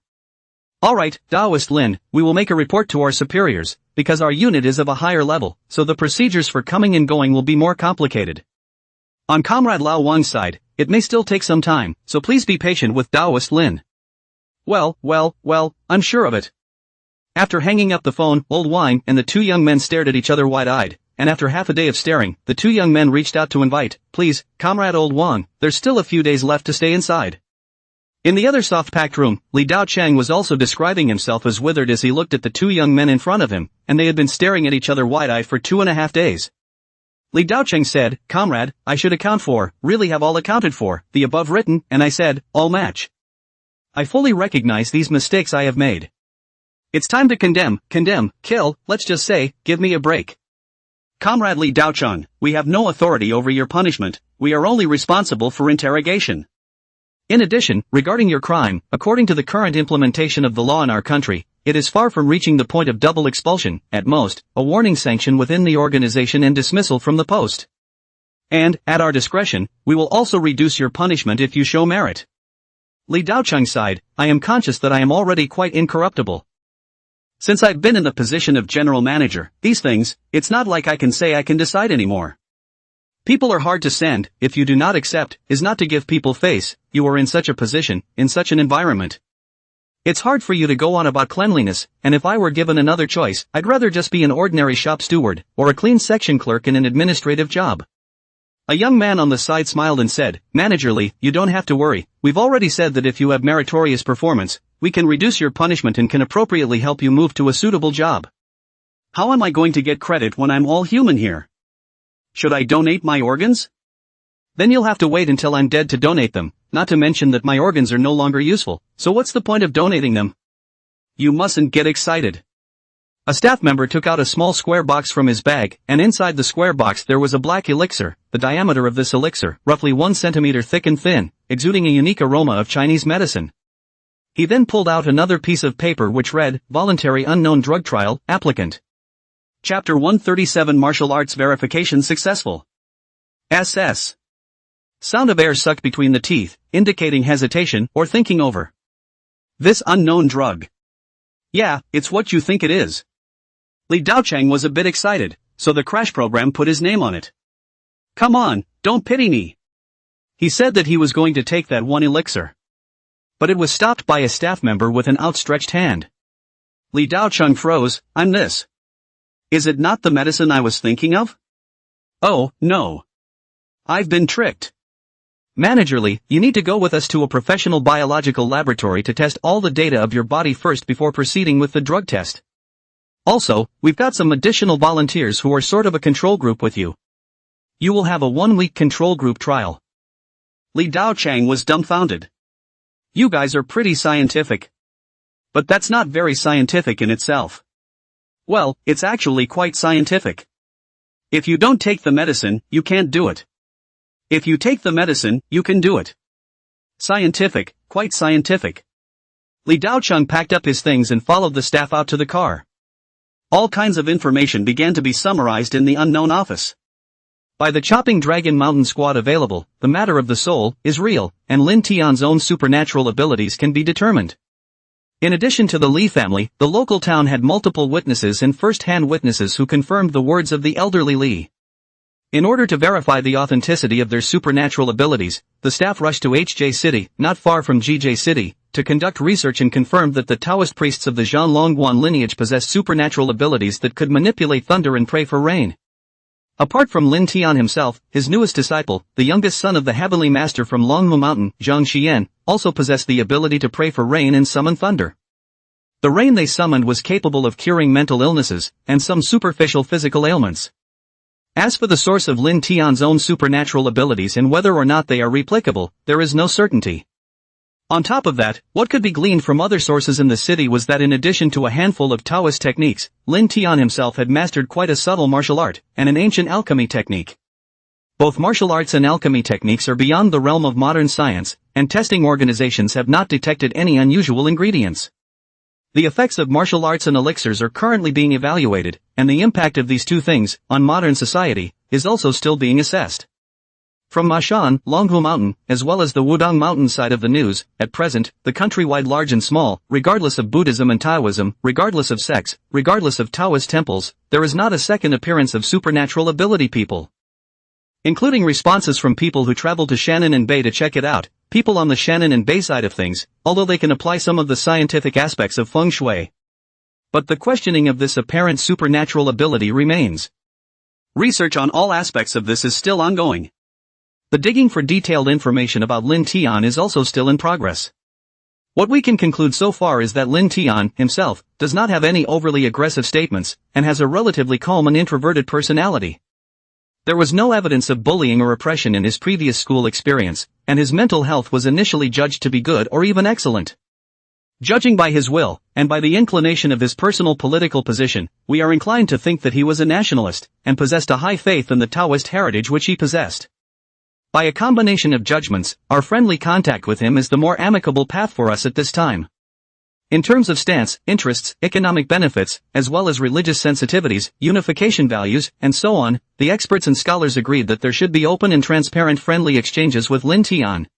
Alright, Taoist Lin, we will make a report to our superiors, because our unit is of a higher level, so the procedures for coming and going will be more complicated. On Comrade Lao Wang's side, it may still take some time, so please be patient with Taoist Lin. Well, I'm sure of it. After hanging up the phone, Old Wang and the two young men stared at each other wide-eyed, and after half a day of staring, the two young men reached out to invite, please, Comrade Old Wang, there's still a few days left to stay inside. In the other soft-packed room, Li Daocheng was also describing himself as withered as he looked at the two young men in front of him, and they had been staring at each other wide-eyed for 2.5 days. Li Daocheng said, Comrade, I should account for, really have all accounted for, the above written, and I said, all match. I fully recognize these mistakes I have made. It's time to condemn, kill, let's just say, give me a break. Comrade Li Daocheng, we have no authority over your punishment, we are only responsible for interrogation. In addition, regarding your crime, according to the current implementation of the law in our country, it is far from reaching the point of double expulsion, at most, a warning sanction within the organization and dismissal from the post. And, at our discretion, we will also reduce your punishment if you show merit. Li Daocheng sighed, I am conscious that I am already quite incorruptible. Since I've been in the position of general manager, these things, it's not like I can say I can decide anymore. People are hard to send, if you do not accept, is not to give people face, you are in such a position, in such an environment. It's hard for you to go on about cleanliness, and if I were given another choice, I'd rather just be an ordinary shop steward, or a clean section clerk in an administrative job. A young man on the side smiled and said, Managerly, you don't have to worry, we've already said that if you have meritorious performance, we can reduce your punishment and can appropriately help you move to a suitable job. How am I going to get credit when I'm all human here? Should I donate my organs? Then you'll have to wait until I'm dead to donate them, not to mention that my organs are no longer useful, so what's the point of donating them? You mustn't get excited. A staff member took out a small square box from his bag, and inside the square box there was a black elixir, the diameter of this elixir, roughly 1 centimeter thick and thin, exuding a unique aroma of Chinese medicine. He then pulled out another piece of paper which read, Voluntary Unknown Drug Trial, Applicant. Chapter 137 Martial Arts Verification Successful. SS. Sound of air sucked between the teeth, indicating hesitation or thinking over. This unknown drug. Yeah, it's what you think it is. Li Daocheng was a bit excited, so the crash program put his name on it. Come on, don't pity me. He said that he was going to take that one elixir. But it was stopped by a staff member with an outstretched hand. Li Daocheng froze, I'm this. Is it not the medicine I was thinking of? Oh, no. I've been tricked. Managerly, you need to go with us to a professional biological laboratory to test all the data of your body first before proceeding with the drug test. Also, we've got some additional volunteers who are sort of a control group with you. You will have a 1-week control group trial. Li Daocheng was dumbfounded. You guys are pretty scientific. But that's not very scientific in itself. Well, it's actually quite scientific. If you don't take the medicine, you can't do it. If you take the medicine, you can do it. Scientific, quite scientific. Li Daocheng packed up his things and followed the staff out to the car. All kinds of information began to be summarized in the unknown office. By the Chopping Dragon Mountain Squad available, the matter of the soul is real, and Lin Tian's own supernatural abilities can be determined. In addition to the Li family, the local town had multiple witnesses and first-hand witnesses who confirmed the words of the elderly Li. In order to verify the authenticity of their supernatural abilities, the staff rushed to HJ City, not far from GJ City, to conduct research and confirmed that the Taoist priests of the Zhanlongguan lineage possessed supernatural abilities that could manipulate thunder and pray for rain. Apart from Lin Tian himself, his newest disciple, the youngest son of the Heavenly Master from Longmu Mountain, Zhang Xian, also possessed the ability to pray for rain and summon thunder. The rain they summoned was capable of curing mental illnesses, and some superficial physical ailments. As for the source of Lin Tian's own supernatural abilities and whether or not they are replicable, there is no certainty. On top of that, what could be gleaned from other sources in the city was that in addition to a handful of Taoist techniques, Lin Tian himself had mastered quite a subtle martial art, and an ancient alchemy technique. Both martial arts and alchemy techniques are beyond the realm of modern science, and testing organizations have not detected any unusual ingredients. The effects of martial arts and elixirs are currently being evaluated, and the impact of these two things, on modern society, is also still being assessed. From Mashan, Longhu Mountain, as well as the Wudong Mountain side of the news, at present, the countrywide large and small, regardless of Buddhism and Taoism, regardless of sects, regardless of Taoist temples, there is not a second appearance of supernatural ability people. Including responses from people who travel to Shannon and Bay to check it out, people on the Shannon and Bay side of things, although they can apply some of the scientific aspects of feng shui. But the questioning of this apparent supernatural ability remains. Research on all aspects of this is still ongoing. The digging for detailed information about Lin Tian is also still in progress. What we can conclude so far is that Lin Tian, himself, does not have any overly aggressive statements, and has a relatively calm and introverted personality. There was no evidence of bullying or oppression in his previous school experience, and his mental health was initially judged to be good or even excellent. Judging by his will, and by the inclination of his personal political position, we are inclined to think that he was a nationalist, and possessed a high faith in the Taoist heritage which he possessed. By a combination of judgments, our friendly contact with him is the more amicable path for us at this time. In terms of stance, interests, economic benefits, as well as religious sensitivities, unification values, and so on, the experts and scholars agreed that there should be open and transparent friendly exchanges with Lin Tian.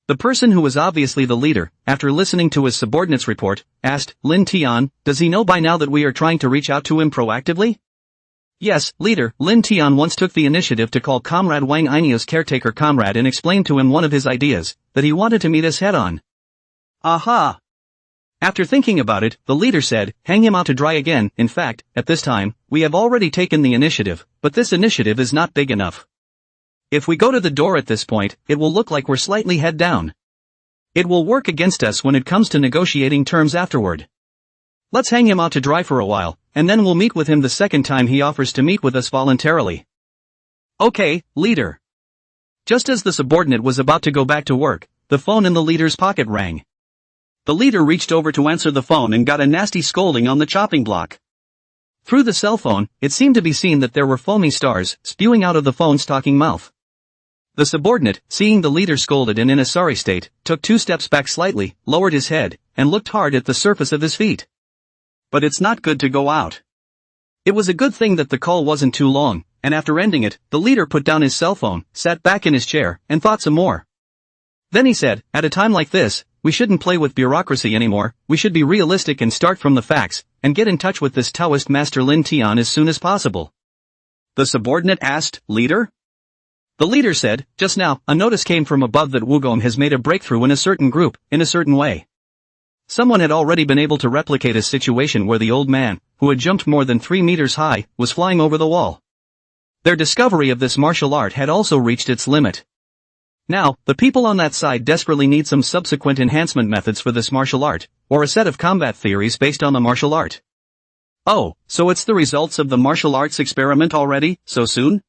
The person who was obviously the leader, after listening to his subordinate's report, asked, Lin Tian, does he know by now that we are trying to reach out to him proactively? Yes, leader, Lin Tian once took the initiative to call Comrade Wang Ainio's caretaker comrade and explain to him one of his ideas, that he wanted to meet us head-on. Aha! After thinking about it, the leader said, hang him out to dry again. In fact, at this time, we have already taken the initiative, but this initiative is not big enough. If we go to the door at this point, it will look like we're slightly head down. It will work against us when it comes to negotiating terms afterward. Let's hang him out to dry for a while, and then we'll meet with him the second time he offers to meet with us voluntarily. Okay, leader. Just as the subordinate was about to go back to work, the phone in the leader's pocket rang. The leader reached over to answer the phone and got a nasty scolding on the chopping block. Through the cell phone, it seemed to be seen that there were foamy stars spewing out of the phone's talking mouth. The subordinate, seeing the leader scolded and in a sorry state, took 2 steps back slightly, lowered his head, and looked hard at the surface of his feet. But it's not good to go out. It was a good thing that the call wasn't too long, and after ending it, the leader put down his cell phone, sat back in his chair, and thought some more. Then he said, at a time like this, we shouldn't play with bureaucracy anymore, we should be realistic and start from the facts, and get in touch with this Taoist master Lin Tian as soon as possible. The subordinate asked, leader? The leader said, just now, a notice came from above that Wugong has made a breakthrough in a certain group, in a certain way. Someone had already been able to replicate a situation where the old man, who had jumped more than 3 meters high, was flying over the wall. Their discovery of this martial art had also reached its limit. Now, the people on that side desperately need some subsequent enhancement methods for this martial art, or a set of combat theories based on the martial art. Oh, so it's the results of the martial arts experiment already, so soon?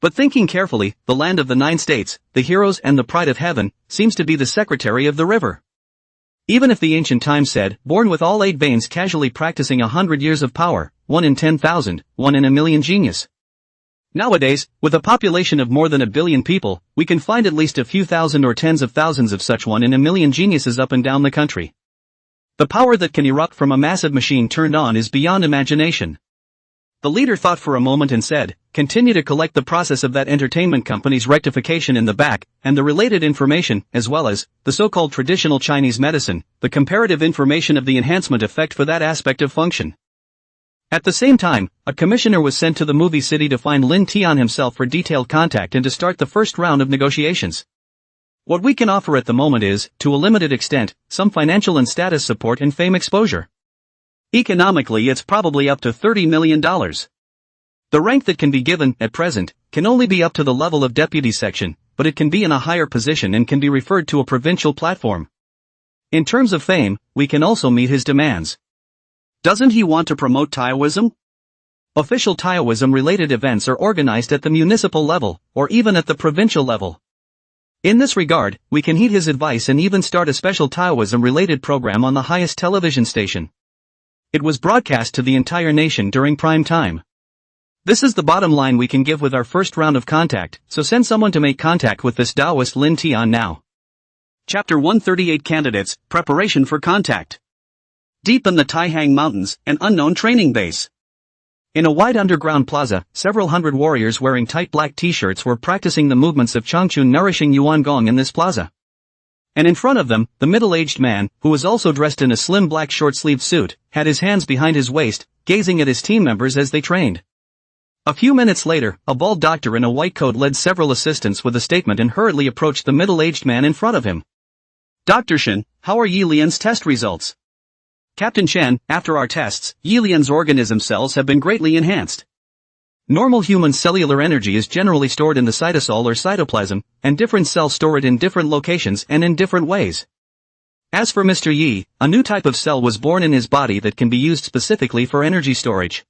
But thinking carefully, the land of the 9 states, the heroes and the pride of heaven, seems to be the secretary of the river. Even if the ancient times said, born with all 8 veins casually practicing 100 years of power, 1 in 10,000, 1 in a million genius. Nowadays, with a population of more than 1 billion people, we can find at least a few thousand or tens of thousands of such 1 in a million geniuses up and down the country. The power that can erupt from a massive machine turned on is beyond imagination. The leader thought for a moment and said, continue to collect the process of that entertainment company's rectification in the back, and the related information, as well as, the so-called traditional Chinese medicine, the comparative information of the enhancement effect for that aspect of function. At the same time, a commissioner was sent to the movie city to find Lin Tian himself for detailed contact and to start the first round of negotiations. What we can offer at the moment is, to a limited extent, some financial and status support and fame exposure. Economically it's probably up to $30 million. The rank that can be given, at present, can only be up to the level of deputy section, but it can be in a higher position and can be referred to a provincial platform. In terms of fame, we can also meet his demands. Doesn't he want to promote Taoism? Official Taoism-related events are organized at the municipal level, or even at the provincial level. In this regard, we can heed his advice and even start a special Taoism-related program on the highest television station. It was broadcast to the entire nation during prime time. This is the bottom line we can give with our first round of contact, so send someone to make contact with this Taoist Lin Tian now. Chapter 138 Candidates, Preparation for Contact. Deep in the Taihang Mountains, an unknown training base. In a wide underground plaza, several hundred warriors wearing tight black t-shirts were practicing the movements of Changchun nourishing Yuan Gong in this plaza. And in front of them, the middle-aged man, who was also dressed in a slim black short-sleeved suit, had his hands behind his waist, gazing at his team members as they trained. A few minutes later, a bald doctor in a white coat led several assistants with a statement and hurriedly approached the middle-aged man in front of him. "Dr. Shen, how are Yi Lian's test results?" "Captain Shen, after our tests, Yi Lian's organism cells have been greatly enhanced. Normal human cellular energy is generally stored in the cytosol or cytoplasm, and different cells store it in different locations and in different ways. As for Mr. Yi, a new type of cell was born in his body that can be used specifically for energy storage.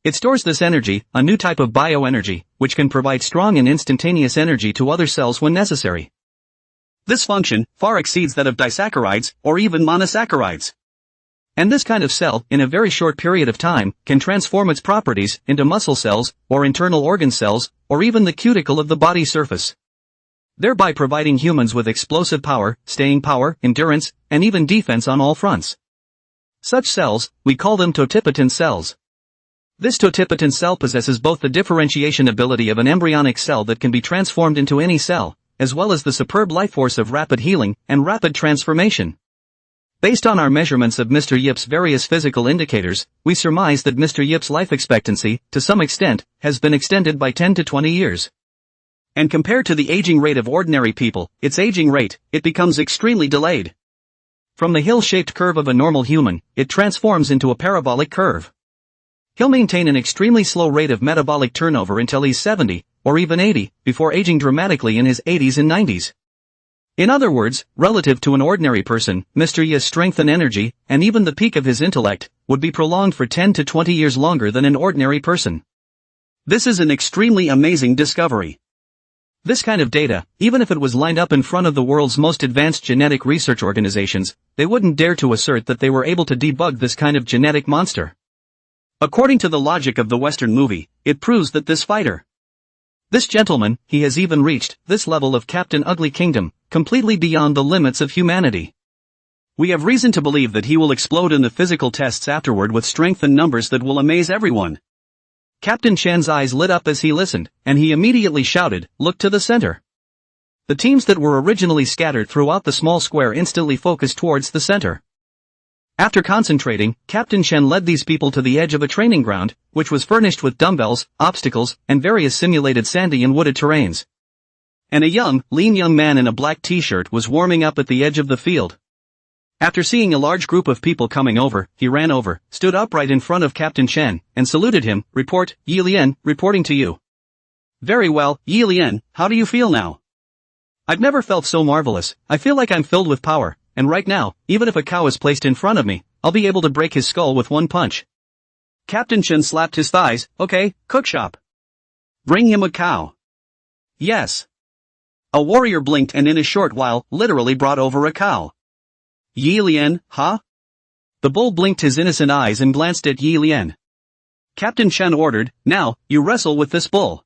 It stores this energy, a new type of bioenergy, which can provide strong and instantaneous energy to other cells when necessary. This function far exceeds that of disaccharides or even monosaccharides. And this kind of cell, in a very short period of time, can transform its properties into muscle cells, or internal organ cells, or even the cuticle of the body surface, thereby providing humans with explosive power, staying power, endurance, and even defense on all fronts. Such cells, we call them totipotent cells. This totipotent cell possesses both the differentiation ability of an embryonic cell that can be transformed into any cell, as well as the superb life force of rapid healing and rapid transformation. Based on our measurements of Mr. Yip's various physical indicators, we surmise that Mr. Yip's life expectancy, to some extent, has been extended by 10 to 20 years. And compared to the aging rate of ordinary people, its aging rate, it becomes extremely delayed. From the hill-shaped curve of a normal human, it transforms into a parabolic curve. He'll maintain an extremely slow rate of metabolic turnover until he's 70, or even 80, before aging dramatically in his 80s and 90s. In other words, relative to an ordinary person, Mr. Yi's strength and energy, and even the peak of his intellect, would be prolonged for 10 to 20 years longer than an ordinary person. This is an extremely amazing discovery. This kind of data, even if it was lined up in front of the world's most advanced genetic research organizations, they wouldn't dare to assert that they were able to debug this kind of genetic monster. According to the logic of the Western movie, it proves that this gentleman, he has even reached this level of Captain Ugly Kingdom, completely beyond the limits of humanity. We have reason to believe that he will explode in the physical tests afterward with strength and numbers that will amaze everyone. Captain Shen's eyes lit up as he listened, and he immediately shouted, "Look to the center." The teams that were originally scattered throughout the small square instantly focused towards the center. After concentrating, Captain Shen led these people to the edge of a training ground, which was furnished with dumbbells, obstacles, and various simulated sandy and wooded terrains. And a lean young man in a black t-shirt was warming up at the edge of the field. After seeing a large group of people coming over, he ran over, stood upright in front of Captain Shen, and saluted him. "Report, Yi Lian, reporting to you." "Very well, Yi Lian, how do you feel now?" "I've never felt so marvelous. I feel like I'm filled with power. And right now, even if a cow is placed in front of me, I'll be able to break his skull with one punch." Captain Shen slapped his thighs. "Okay, cookshop. Bring him a cow." "Yes." A warrior blinked and in a short while, literally brought over a cow. "Yi Lian, huh?" The bull blinked his innocent eyes and glanced at Yi Lian. Captain Shen ordered, "Now, you wrestle with this bull."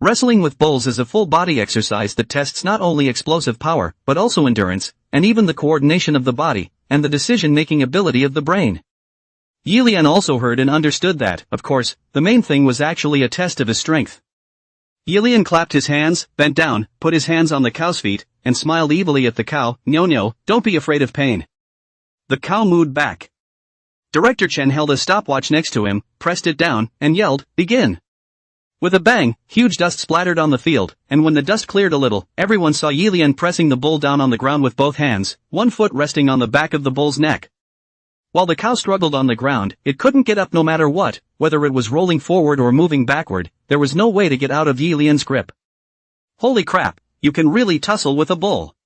Wrestling with bulls is a full-body exercise that tests not only explosive power, but also endurance, and even the coordination of the body, and the decision-making ability of the brain. Yi Lian also heard and understood that, of course, the main thing was actually a test of his strength. Yi Lian clapped his hands, bent down, put his hands on the cow's feet, and smiled evilly at the cow. "No, don't be afraid of pain." The cow mooed back. Director Chen held a stopwatch next to him, pressed it down, and yelled, "Begin!" With a bang, huge dust splattered on the field, and when the dust cleared a little, everyone saw Yi Lian pressing the bull down on the ground with both hands, one foot resting on the back of the bull's neck. While the cow struggled on the ground, it couldn't get up no matter what, whether it was rolling forward or moving backward. There was no way to get out of Yi Lian's grip. "Holy crap, you can really tussle with a bull."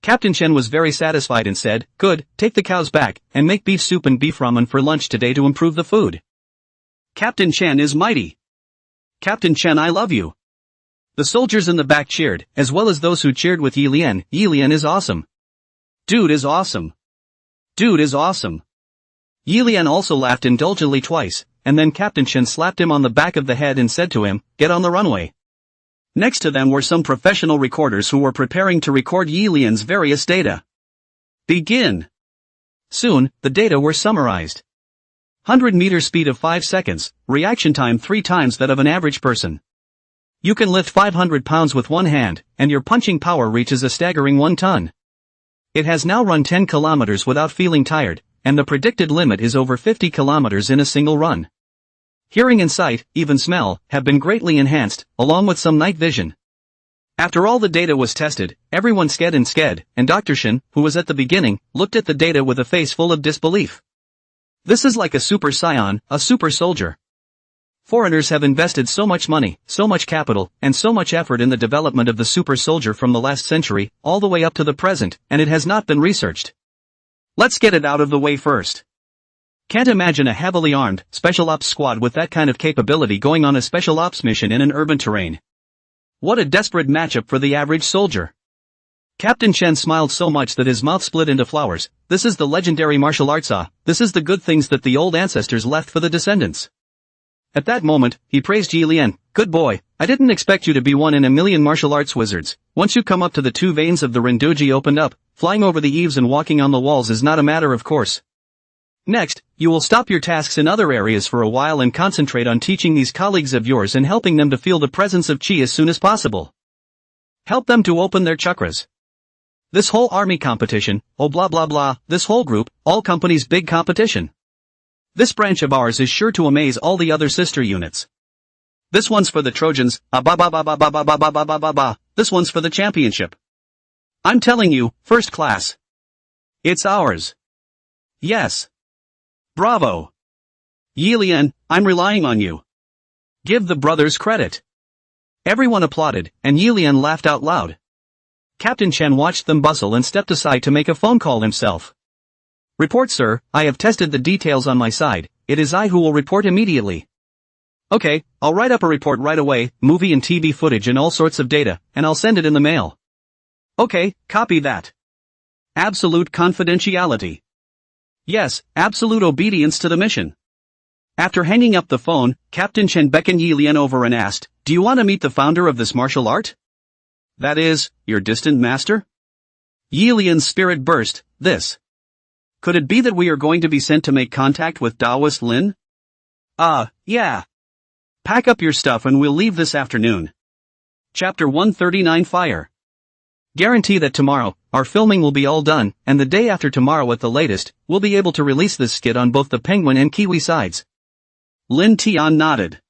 Captain Shen was very satisfied and said, "Good, take the cows back, and make beef soup and beef ramen for lunch today to improve the food." Captain Shen is mighty. "Captain Chen, I love you." The soldiers in the back cheered, as well as those who cheered with Yi Lian. "Yi Lian is awesome. Dude is awesome. Dude is awesome." Yi Lian also laughed indulgently twice, and then Captain Chen slapped him on the back of the head and said to him, "Get on the runway." Next to them were some professional recorders who were preparing to record Yi Lian's various data. Begin. Soon, the data were summarized. 100-meter speed of 5 seconds, reaction time 3 times that of an average person. You can lift 500 pounds with one hand, and your punching power reaches a staggering 1 ton. It has now run 10 kilometers without feeling tired, and the predicted limit is over 50 kilometers in a single run. Hearing and sight, even smell, have been greatly enhanced, along with some night vision. After all the data was tested, everyone sked, and Dr. Shin, who was at the beginning, looked at the data with a face full of disbelief. This is like a super scion, a super soldier. Foreigners have invested so much money, so much capital, and so much effort in the development of the super soldier from the last century, all the way up to the present, and it has not been researched. Let's get it out of the way first. Can't imagine a heavily armed, special ops squad with that kind of capability going on a special ops mission in an urban terrain. What a desperate matchup for the average soldier. Captain Chen smiled so much that his mouth split into flowers. This is the legendary martial arts. This is the good things that the old ancestors left for the descendants. At that moment, he praised Yi Lian. Good boy, I didn't expect you to be one in a million martial arts wizards. Once you come up to the 2 veins of the Rendoji opened up, flying over the eaves and walking on the walls is not a matter of course. Next, you will stop your tasks in other areas for a while and concentrate on teaching these colleagues of yours and helping them to feel the presence of chi as soon as possible. Help them to open their chakras. This whole army competition, oh blah blah blah, this whole group, all companies' big competition. This branch of ours is sure to amaze all the other sister units. This one's for the Trojans, this one's for the championship. I'm telling you, first class. It's ours. Yes. Bravo. Yi Lian, I'm relying on you. Give the brothers credit. Everyone applauded, and Yi Lian laughed out loud. Captain Chen watched them bustle and stepped aside to make a phone call himself. Report, sir, I have tested the details on my side, it is I who will report immediately. Okay, I'll write up a report right away, movie and TV footage and all sorts of data, and I'll send it in the mail. Okay, copy that. Absolute confidentiality. Yes, absolute obedience to the mission. After hanging up the phone, Captain Chen beckoned Yi Lian over and asked, do you want to meet the founder of this martial art? That is, your distant master? Yi Lian's spirit burst, this. Could it be that we are going to be sent to make contact with Taoist Lin? Yeah. Pack up your stuff and we'll leave this afternoon. Chapter 139 Fire. Guarantee that tomorrow, our filming will be all done, and the day after tomorrow at the latest, we'll be able to release this skit on both the Penguin and Kiwi sides. Lin Tian nodded.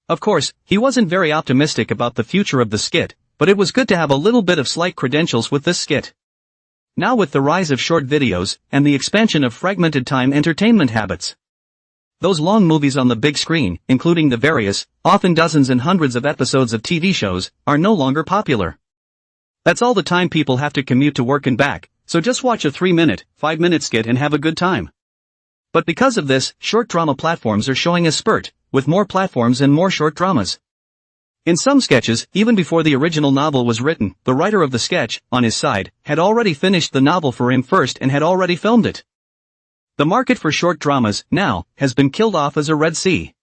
Of course, he wasn't very optimistic about the future of the skit, but it was good to have a little bit of slight credentials with this skit. Now with the rise of short videos, and the expansion of fragmented time entertainment habits. Those long movies on the big screen, including the various, often dozens and hundreds of episodes of TV shows, are no longer popular. That's all the time people have to commute to work and back, so just watch a 3-minute, 5-minute skit and have a good time. But because of this, short drama platforms are showing a spurt, with more platforms and more short dramas. In some sketches, even before the original novel was written, the writer of the sketch, on his side, had already finished the novel for him first and had already filmed it. The market for short dramas, now, has been killed off as a Red Sea.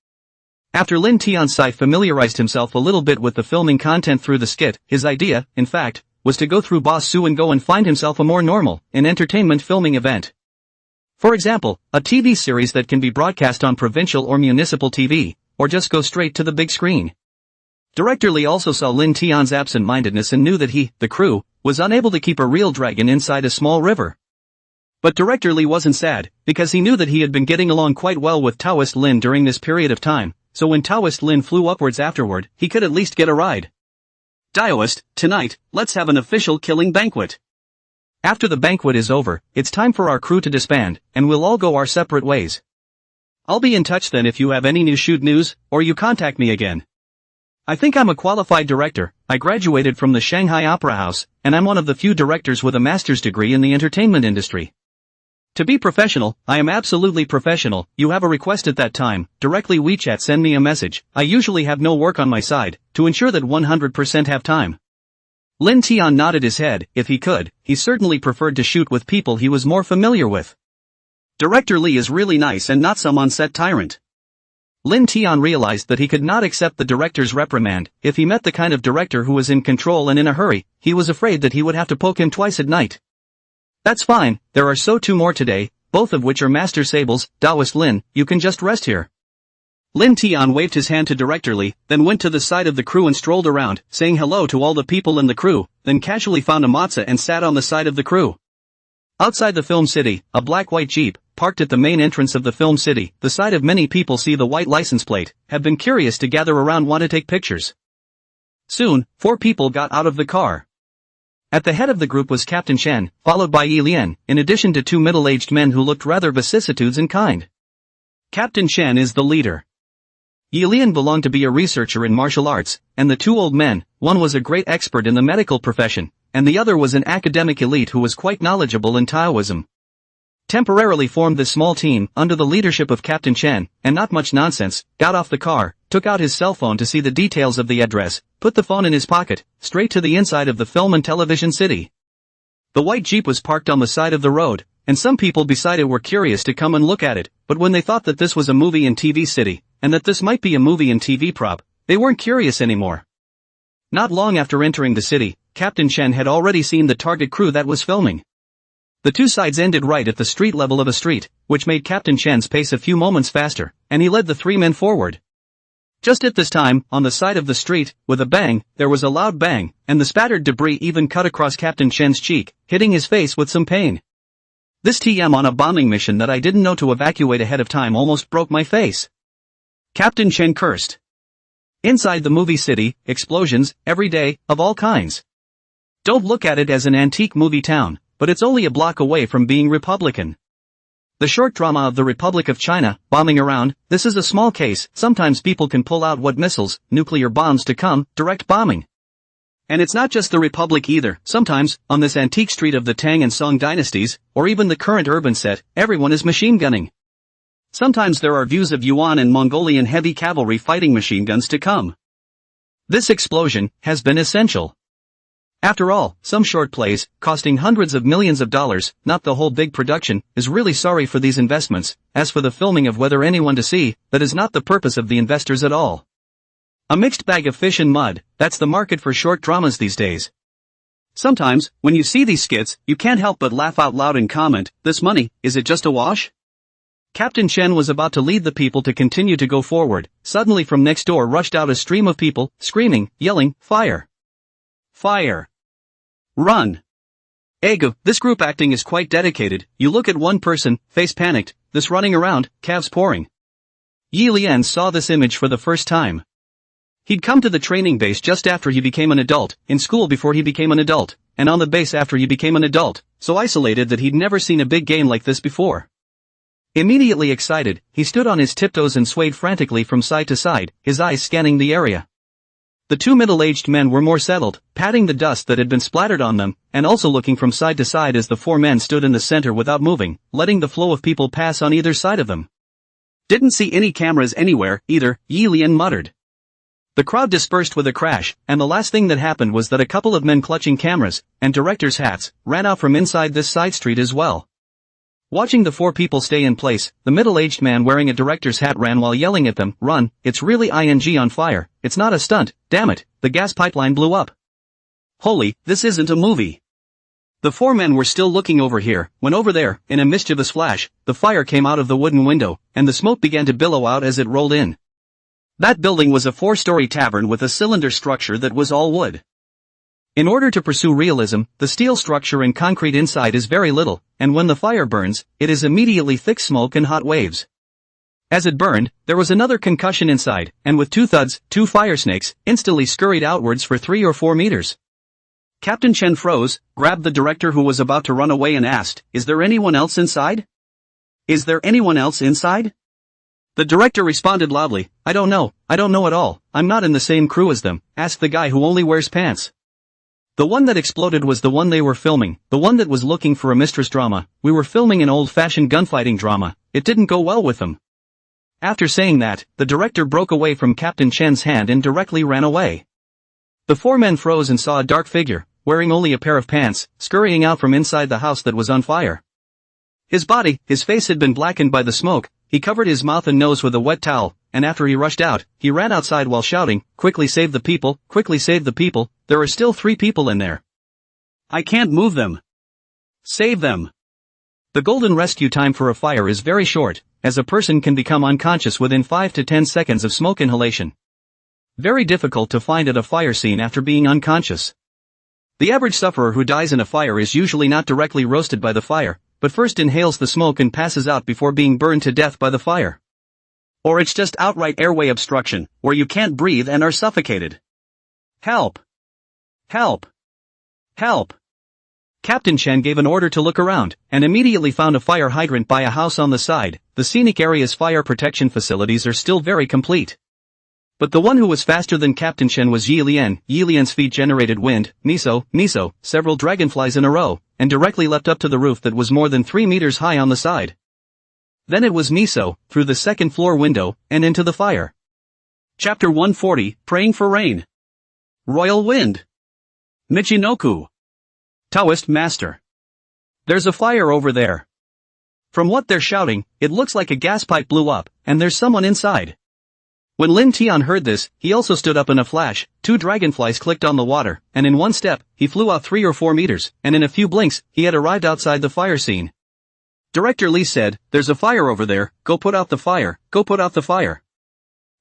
After Lin Tian's site familiarized himself a little bit with the filming content through the skit, his idea, in fact, was to go through Boss Su and go and find himself a more normal, an entertainment filming event. For example, a TV series that can be broadcast on provincial or municipal TV, or just go straight to the big screen. Director Lee also saw Lin Tian's absent-mindedness and knew that he, the crew, was unable to keep a real dragon inside a small river. But Director Lee wasn't sad, because he knew that he had been getting along quite well with Taoist Lin during this period of time, so when Taoist Lin flew upwards afterward, he could at least get a ride. Taoist, tonight, let's have an official killing banquet. After the banquet is over, it's time for our crew to disband, and we'll all go our separate ways. I'll be in touch then if you have any new shoot news, or you contact me again. I think I'm a qualified director, I graduated from the Shanghai Opera House, and I'm one of the few directors with a master's degree in the entertainment industry. To be professional, I am absolutely professional. You have a request at that time, directly WeChat send me a message. I usually have no work on my side, to ensure that 100% have time. Lin Tian nodded his head. If he could, he certainly preferred to shoot with people he was more familiar with. Director Lee is really nice and not some on-set tyrant. Lin Tian realized that he could not accept the director's reprimand. If he met the kind of director who was in control and in a hurry, he was afraid that he would have to poke him twice at night. That's fine, there are so two more today, both of which are master sables. Taoist Lin, you can just rest here. Lin Tian waved his hand to Director Lee, then went to the side of the crew and strolled around, saying hello to all the people in the crew, then casually found a matza and sat on the side of the crew. Outside the film city, a black-white Jeep, parked at the main entrance of the film city, the sight of many people see the white license plate, have been curious to gather around want to take pictures. Soon, 4 people got out of the car. At the head of the group was Captain Chen, followed by Yi Lian, in addition to 2 middle-aged men who looked rather vicissitudes in kind. Captain Chen is the leader. Yi Lian belonged to be a researcher in martial arts, and the 2 old men, one was a great expert in the medical profession, and the other was an academic elite who was quite knowledgeable in Taoism. Temporarily formed this small team under the leadership of Captain Chen, and not much nonsense, got off the car, took out his cell phone to see the details of the address, put the phone in his pocket, straight to the inside of the film and television city. The white Jeep was parked on the side of the road, and some people beside it were curious to come and look at it, but when they thought that this was a movie and TV city, and that this might be a movie and TV prop, they weren't curious anymore. Not long after entering the city, Captain Chen had already seen the target crew that was filming. The 2 sides ended right at the street level of a street, which made Captain Chen's pace a few moments faster, and he led the 3 men forward. Just at this time, on the side of the street, with a bang, there was a loud bang, and the spattered debris even cut across Captain Chen's cheek, hitting his face with some pain. This TM on a bombing mission that I didn't know to evacuate ahead of time almost broke my face. Captain Chen cursed. Inside the movie city, explosions, every day, of all kinds. Don't look at it as an antique movie town, but it's only a block away from being Republican. The short drama of the Republic of China, bombing around, this is a small case, sometimes people can pull out what missiles, nuclear bombs to come, direct bombing. And it's not just the Republic either, sometimes, on this antique street of the Tang and Song dynasties, or even the current urban set, everyone is machine gunning. Sometimes there are views of Yuan and Mongolian heavy cavalry fighting machine guns to come. This explosion has been essential. After all, some short plays, costing hundreds of millions of dollars, not the whole big production, is really sorry for these investments. As for the filming of whether anyone to see, that is not the purpose of the investors at all. A mixed bag of fish and mud, that's the market for short dramas these days. Sometimes, when you see these skits, you can't help but laugh out loud and comment, this money, is it just a wash? Captain Chen was about to lead the people to continue to go forward, suddenly from next door rushed out a stream of people, screaming, yelling, fire! Fire! Run! Ego, this group acting is quite dedicated. You look at one person, face panicked, this running around, calves pouring. Yi Lian saw this image for the first time. He'd come to the training base just after he became an adult, in school before he became an adult, and on the base after he became an adult, so isolated that he'd never seen a big game like this before. Immediately excited, he stood on his tiptoes and swayed frantically from side to side, his eyes scanning the area. The 2 middle-aged men were more settled, patting the dust that had been splattered on them, and also looking from side to side as the 4 men stood in the center without moving, letting the flow of people pass on either side of them. Didn't see any cameras anywhere, either, Yi Lian muttered. The crowd dispersed with a crash, and the last thing that happened was that a couple of men clutching cameras, and directors' hats, ran out from inside this side street as well. Watching the 4 people stay in place, the middle-aged man wearing a director's hat ran while yelling at them, run, it's really ing on fire, it's not a stunt, damn it, the gas pipeline blew up. Holy, this isn't a movie. The 4 men were still looking over here, when over there, in a mischievous flash, the fire came out of the wooden window, and the smoke began to billow out as it rolled in. That building was a 4-story tavern with a cylinder structure that was all wood. In order to pursue realism, the steel structure and concrete inside is very little, and when the fire burns, it is immediately thick smoke and hot waves. As it burned, there was another concussion inside, and with 2 thuds, 2 fire snakes instantly scurried outwards for 3 or 4 meters. Captain Chen froze, grabbed the director who was about to run away and asked, is there anyone else inside? Is there anyone else inside? The director responded loudly, I don't know at all, I'm not in the same crew as them, asked the guy who only wears pants. The one that exploded was the one they were filming, the one that was looking for a mistress drama. We were filming an old-fashioned gunfighting drama, it didn't go well with them. After saying that, the director broke away from Captain Chen's hand and directly ran away. The 4 men froze and saw a dark figure, wearing only a pair of pants, scurrying out from inside the house that was on fire. His face had been blackened by the smoke, he covered his mouth and nose with a wet towel, and after he rushed out, he ran outside while shouting, quickly save the people, there are still 3 people in there. I can't move them. Save them. The golden rescue time for a fire is very short, as a person can become unconscious within 5 to 10 seconds of smoke inhalation. Very difficult to find at a fire scene after being unconscious. The average sufferer who dies in a fire is usually not directly roasted by the fire, but first inhales the smoke and passes out before being burned to death by the fire. Or it's just outright airway obstruction, where you can't breathe and are suffocated. Help! Help! Help! Captain Chen gave an order to look around, and immediately found a fire hydrant by a house on the side. The scenic area's fire protection facilities are still very complete. But the one who was faster than Captain Chen was Yi Lian. Yi Lian's feet generated wind, miso, several dragonflies in a row, and directly leapt up to the roof that was more than 3 meters high on the side. Then it was miso, through the second floor window, and into the fire. Chapter 140, Praying for Rain. Royal Wind. Michinoku. Taoist Master. There's a fire over there. From what they're shouting, it looks like a gas pipe blew up, and there's someone inside. When Lin Tian heard this, he also stood up in a flash. 2 dragonflies clicked on the water, and in one step, he flew out 3 or 4 meters, and in a few blinks, he had arrived outside the fire scene. Director Li said, "There's a fire over there, go put out the fire, go put out the fire."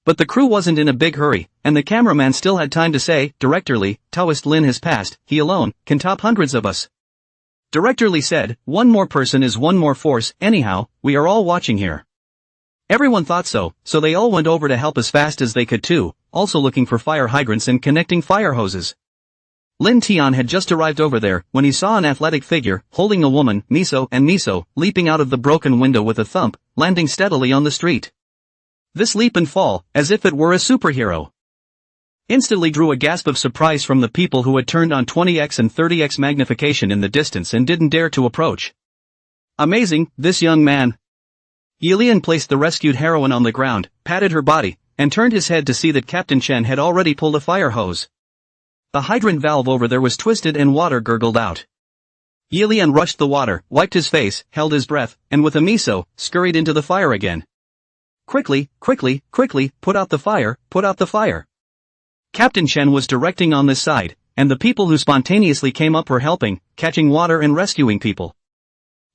But the crew wasn't in a big hurry, and the cameraman still had time to say, "Director Li, Taoist Lin has passed, he alone can top hundreds of us." Director Li said, "One more person is one more force, anyhow, we are all watching here." Everyone thought so, so they all went over to help as fast as they could too, also looking for fire hydrants and connecting fire hoses. Lin Tian had just arrived over there when he saw an athletic figure, holding a woman, miso, leaping out of the broken window with a thump, landing steadily on the street. This leap and fall, as if it were a superhero, instantly drew a gasp of surprise from the people who had turned on 20x and 30x magnification in the distance and didn't dare to approach. Amazing, this young man. Yi Lian placed the rescued heroine on the ground, patted her body, and turned his head to see that Captain Chen had already pulled a fire hose. The hydrant valve over there was twisted and water gurgled out. Yi Lian rushed the water, wiped his face, held his breath, and with a miso, scurried into the fire again. Quickly, put out the fire, put out the fire. Captain Chen was directing on this side, and the people who spontaneously came up were helping, catching water and rescuing people.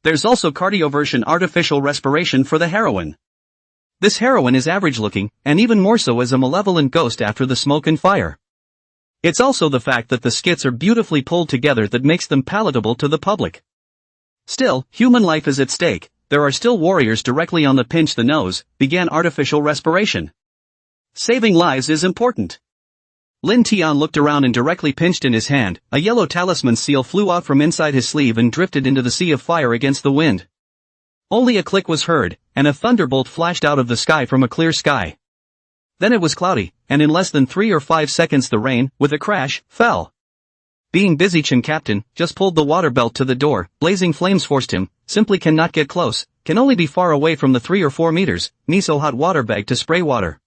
There's also cardioversion artificial respiration for the heroine. This heroine is average looking, and even more so as a malevolent ghost after the smoke and fire. It's also the fact that the skits are beautifully pulled together that makes them palatable to the public. Still, human life is at stake. There are still warriors directly on the pinch the nose, began artificial respiration. Saving lives is important. Lin Tian looked around and directly pinched in his hand, a yellow talisman seal flew out from inside his sleeve and drifted into the sea of fire against the wind. Only a click was heard, and a thunderbolt flashed out of the sky from a clear sky. Then it was cloudy, and in less than 3 or 5 seconds the rain, with a crash, fell. Being busy, Chen Captain just pulled the water belt to the door. Blazing flames forced him, simply cannot get close, can only be far away from the 3 or 4 meters, miso hot water bag to spray water.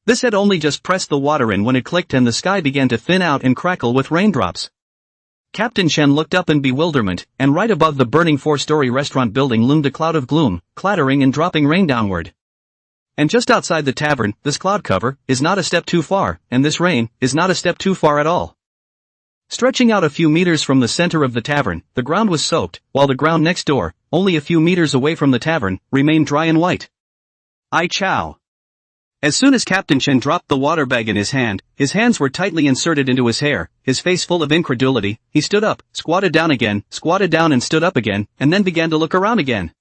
This had only just pressed the water in when it clicked and the sky began to thin out and crackle with raindrops. Captain Chen looked up in bewilderment, and right above the burning 4-story restaurant building loomed a cloud of gloom, clattering and dropping rain downward. And just outside the tavern, this cloud cover is not a step too far, and this rain is not a step too far at all. Stretching out a few meters from the center of the tavern, the ground was soaked, while the ground next door, only a few meters away from the tavern, remained dry and white. Ai chow. As soon as Captain Chen dropped the water bag in his hands were tightly inserted into his hair, his face full of incredulity. He stood up, squatted down and stood up again, and then began to look around again.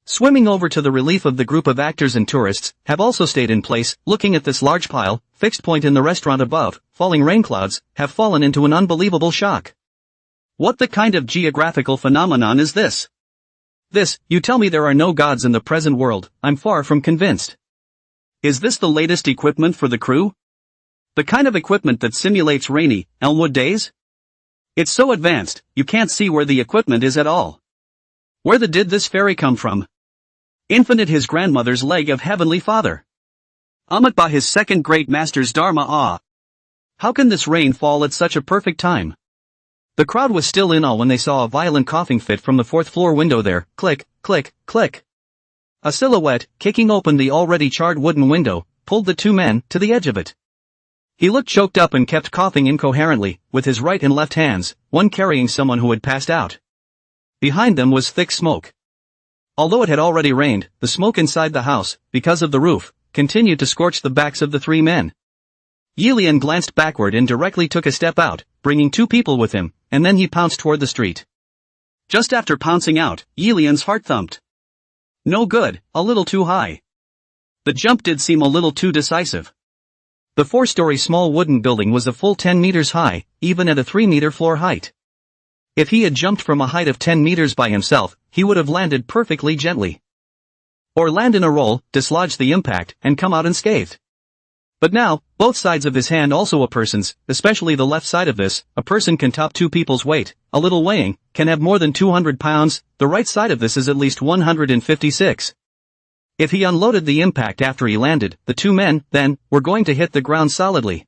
Swimming over to the relief of the group of actors and tourists, have also stayed in place, looking at this large pile, fixed point in the restaurant above, falling rain clouds, have fallen into an unbelievable shock. What the kind of geographical phenomenon is this? This, you tell me there are no gods in the present world, I'm far from convinced. Is this the latest equipment for the crew? The kind of equipment that simulates rainy, Elmwood days? It's so advanced, you can't see where the equipment is at all. Where did this fairy come from? Infinite his grandmother's leg of heavenly father. Amitba his second great master's dharma. How can this rain fall at such a perfect time? The crowd was still in awe when they saw a violent coughing fit from the 4th floor window there. Click, click, click. A silhouette, kicking open the already charred wooden window, pulled the 2 men to the edge of it. He looked choked up and kept coughing incoherently, with his right and left hands, one carrying someone who had passed out. behind them was thick smoke. Although it had already rained, the smoke inside the house, because of the roof, continued to scorch the backs of the three men. Yilian glanced backward and directly took a step out, bringing two people with him, and then he pounced toward the street. Just after pouncing out, Yilian's heart thumped. No good, a little too high. The jump did seem a little too decisive. The 4-story small wooden building was a full 10 meters high, even at a 3-meter floor height. If he had jumped from a height of 10 meters by himself, he would have landed perfectly gently. Or land in a roll, dislodge the impact, and come out unscathed. But now, both sides of his hand also a person's, especially the left side of this, a person can top 2 people's weight, a little weighing, can have more than 200 pounds, the right side of this is at least 156. If he unloaded the impact after he landed, the 2 men, then, were going to hit the ground solidly.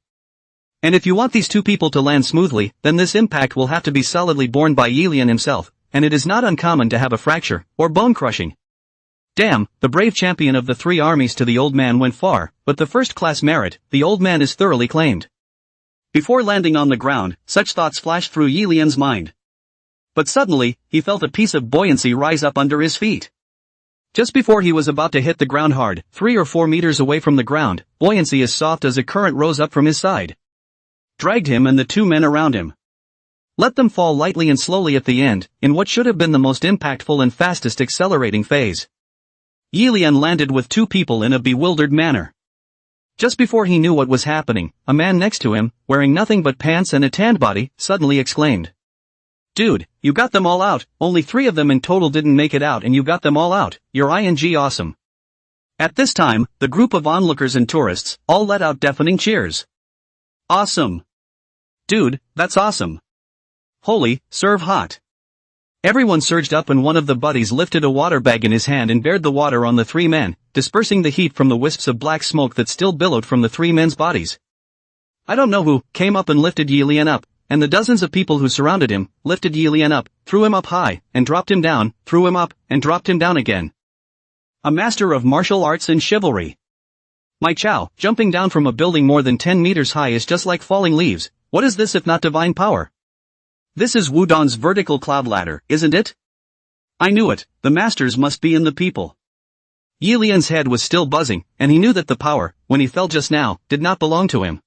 And if you want these 2 people to land smoothly, then this impact will have to be solidly borne by Yilian himself, and it is not uncommon to have a fracture, or bone crushing. Damn, the brave champion of the 3 armies to the old man went far, but the first-class merit, the old man is thoroughly claimed. Before landing on the ground, such thoughts flashed through Yilian's mind. But suddenly, he felt a piece of buoyancy rise up under his feet. Just before he was about to hit the ground hard, 3 or 4 meters away from the ground, buoyancy as soft as a current rose up from his side. Dragged him and the 2 men around him. Let them fall lightly and slowly at the end, in what should have been the most impactful and fastest accelerating phase. Yilian landed with 2 people in a bewildered manner. Just before he knew what was happening, a man next to him, wearing nothing but pants and a tanned body, suddenly exclaimed. Dude, you got them all out, only 3 of them in total didn't make it out and you got them all out, you're awesome. At this time, the group of onlookers and tourists, all let out deafening cheers. Awesome. Dude, that's awesome. Holy, serve hot. Everyone surged up and one of the buddies lifted a water bag in his hand and bared the water on the 3 men, dispersing the heat from the wisps of black smoke that still billowed from the 3 men's bodies. I don't know who, came up and lifted Yilian up, and the dozens of people who surrounded him, lifted Yilian up, threw him up high, and dropped him down, threw him up, and dropped him down again. A master of martial arts and chivalry. My chow, jumping down from a building more than 10 meters high is just like falling leaves, what is this if not divine power? This is Wudong's vertical cloud ladder, isn't it? I knew it, the masters must be in the people. Yilian's head was still buzzing, and he knew that the power, when he fell just now, did not belong to him.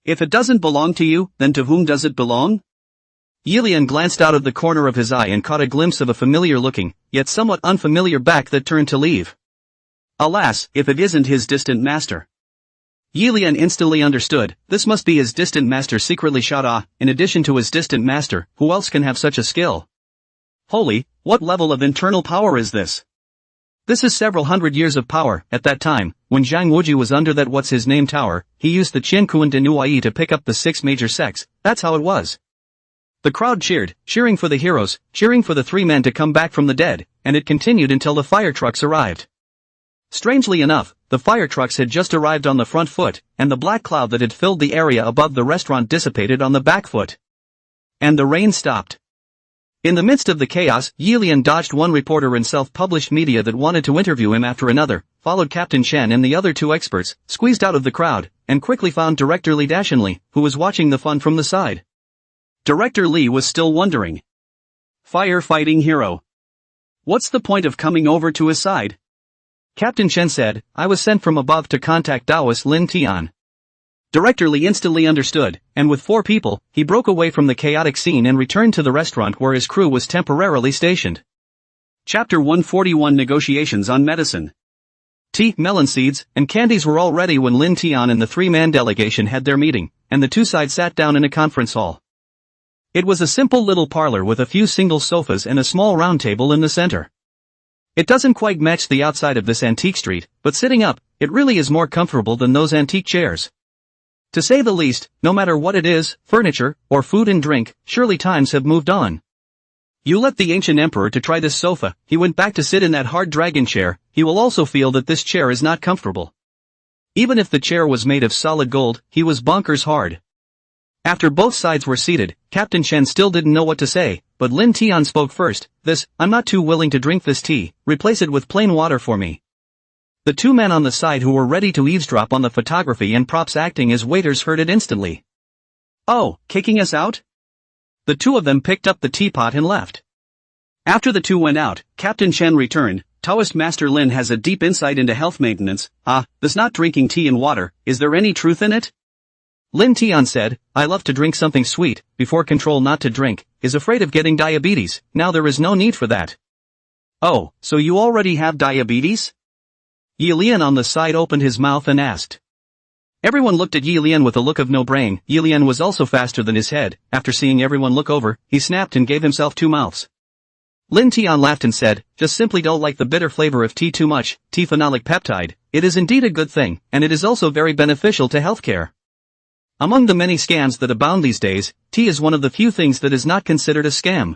If it doesn't belong to you, then to whom does it belong? Yilian glanced out of the corner of his eye and caught a glimpse of a familiar-looking, yet somewhat unfamiliar back that turned to leave. Alas, if it isn't his distant master. Yilian instantly understood, this must be his distant master secretly shot in addition to his distant master, who else can have such a skill? Holy, what level of internal power is this? This is several hundred years of power. At that time, when Zhang Wuji was under that what's-his-name tower, he used the Qiankuan de Nuai to pick up the 6 major sects, that's how it was. The crowd cheered, cheering for the heroes, cheering for the 3 men to come back from the dead, and it continued until the fire trucks arrived. Strangely enough, the fire trucks had just arrived on the front foot, and the black cloud that had filled the area above the restaurant dissipated on the back foot. And the rain stopped. In the midst of the chaos, Yilian dodged one reporter in self-published media that wanted to interview him after another, followed Captain Chen and the other 2 experts, squeezed out of the crowd, and quickly found Director Li Dashenli, who was watching the fun from the side. Director Li was still wondering. Firefighting hero. What's the point of coming over to his side? Captain Chen said, I was sent from above to contact Taoist Lin Tian. Director Li instantly understood, and with 4 people, he broke away from the chaotic scene and returned to the restaurant where his crew was temporarily stationed. Chapter 141 Negotiations on Medicine. Tea, melon seeds, and candies were all ready when Lin Tian and the 3-man delegation had their meeting, and the 2 sides sat down in a conference hall. It was a simple little parlor with a few single sofas and a small round table in the center. It doesn't quite match the outside of this antique street, but sitting up, it really is more comfortable than those antique chairs. To say the least, no matter what it is, furniture, or food and drink, surely times have moved on. You let the ancient emperor to try this sofa, he went back to sit in that hard dragon chair, he will also feel that this chair is not comfortable. Even if the chair was made of solid gold, he was bonkers hard. After both sides were seated, Captain Chen still didn't know what to say, but Lin Tian spoke first, I'm not too willing to drink this tea, replace it with plain water for me. The 2 men on the side who were ready to eavesdrop on the photography and props acting as waiters heard it instantly. Oh, kicking us out? The 2 of them picked up the teapot and left. After the two went out, Captain Chen returned. Taoist Master Lin has a deep insight into health maintenance. This not drinking tea and water, is there any truth in it? Lin Tian said, I love to drink something sweet, before control not to drink, is afraid of getting diabetes, now there is no need for that. Oh, so you already have diabetes? Yi Lian on the side opened his mouth and asked. Everyone looked at Yi Lian with a look of no brain. Yi Lian was also faster than his head. After seeing everyone look over, he snapped and gave himself 2 mouths. Lin Tian laughed and said, just simply don't like the bitter flavor of tea too much, tea phenolic peptide, it is indeed a good thing, and it is also very beneficial to healthcare. Among the many scams that abound these days, tea is one of the few things that is not considered a scam.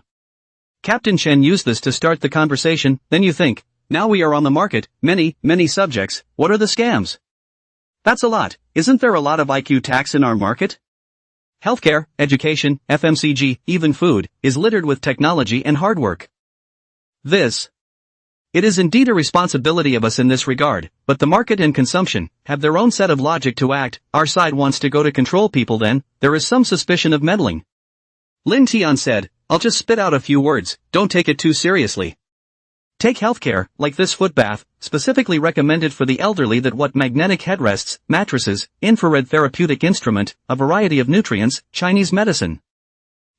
Captain Chen used this to start the conversation. Then you think, now we are on the market, many subjects, what are the scams? That's a lot, isn't there a lot of IQ tax in our market? Healthcare, education, FMCG, even food, is littered with technology and hard work. It is indeed a responsibility of us in this regard, but the market and consumption have their own set of logic to act. Our side wants to go to control people, then there is some suspicion of meddling. Lin Tian said, I'll just spit out a few words, don't take it too seriously. Take healthcare, like this foot bath, specifically recommended for the elderly, that what magnetic headrests, mattresses, infrared therapeutic instrument, a variety of nutrients, Chinese medicine.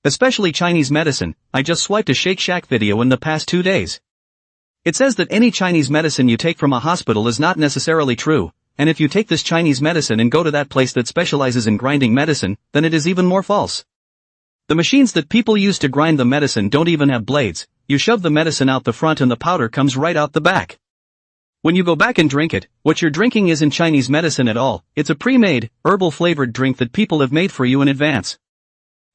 Especially Chinese medicine, I just swiped a Shake Shack video in the past 2 days. It says that any Chinese medicine you take from a hospital is not necessarily true, and if you take this Chinese medicine and go to that place that specializes in grinding medicine, then it is even more false. The machines that people use to grind the medicine don't even have blades, you shove the medicine out the front and the powder comes right out the back. When you go back and drink it, what you're drinking isn't Chinese medicine at all, it's a pre-made, herbal-flavored drink that people have made for you in advance.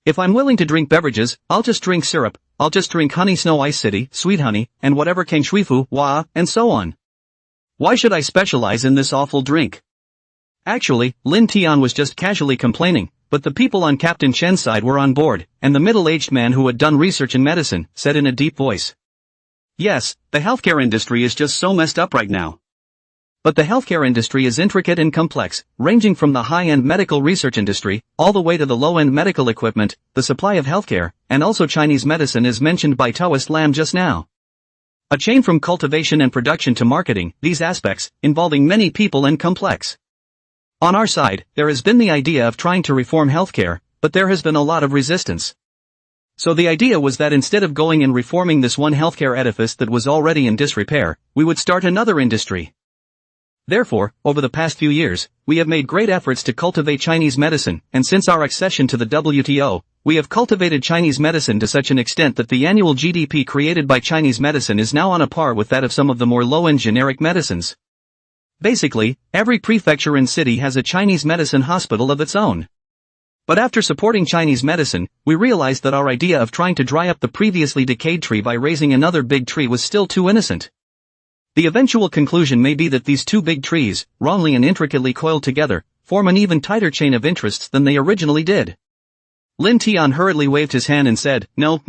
If I'm willing to drink beverages, I'll just drink syrup, I'll just drink honey snow ice city, sweet honey, and whatever kang shui fu, wa, and so on. Why should I specialize in this awful drink? Actually, Lin Tian was just casually complaining, but the people on Captain Chen's side were on board, and the middle-aged man who had done research in medicine said in a deep voice. Yes, the healthcare industry is just so messed up right now. But the healthcare industry is intricate and complex, ranging from the high-end medical research industry, all the way to the low-end medical equipment, the supply of healthcare, and also Chinese medicine as mentioned by Taoist Lam just now. A chain from cultivation and production to marketing, these aspects, involving many people and complex. On our side, there has been the idea of trying to reform healthcare, but there has been a lot of resistance. So the idea was that instead of going and reforming this one healthcare edifice that was already in disrepair, we would start another industry. Therefore, over the past few years, we have made great efforts to cultivate Chinese medicine, and since our accession to the WTO, we have cultivated Chinese medicine to such an extent that the annual GDP created by Chinese medicine is now on a par with that of some of the more low-end generic medicines. Basically, every prefecture and city has a Chinese medicine hospital of its own. But after supporting Chinese medicine, we realized that our idea of trying to dry up the previously decayed tree by raising another big tree was still too innocent. The eventual conclusion may be that these two big trees, wrongly and intricately coiled together, form an even tighter chain of interests than they originally did. Lin Tian hurriedly waved his hand and said, No,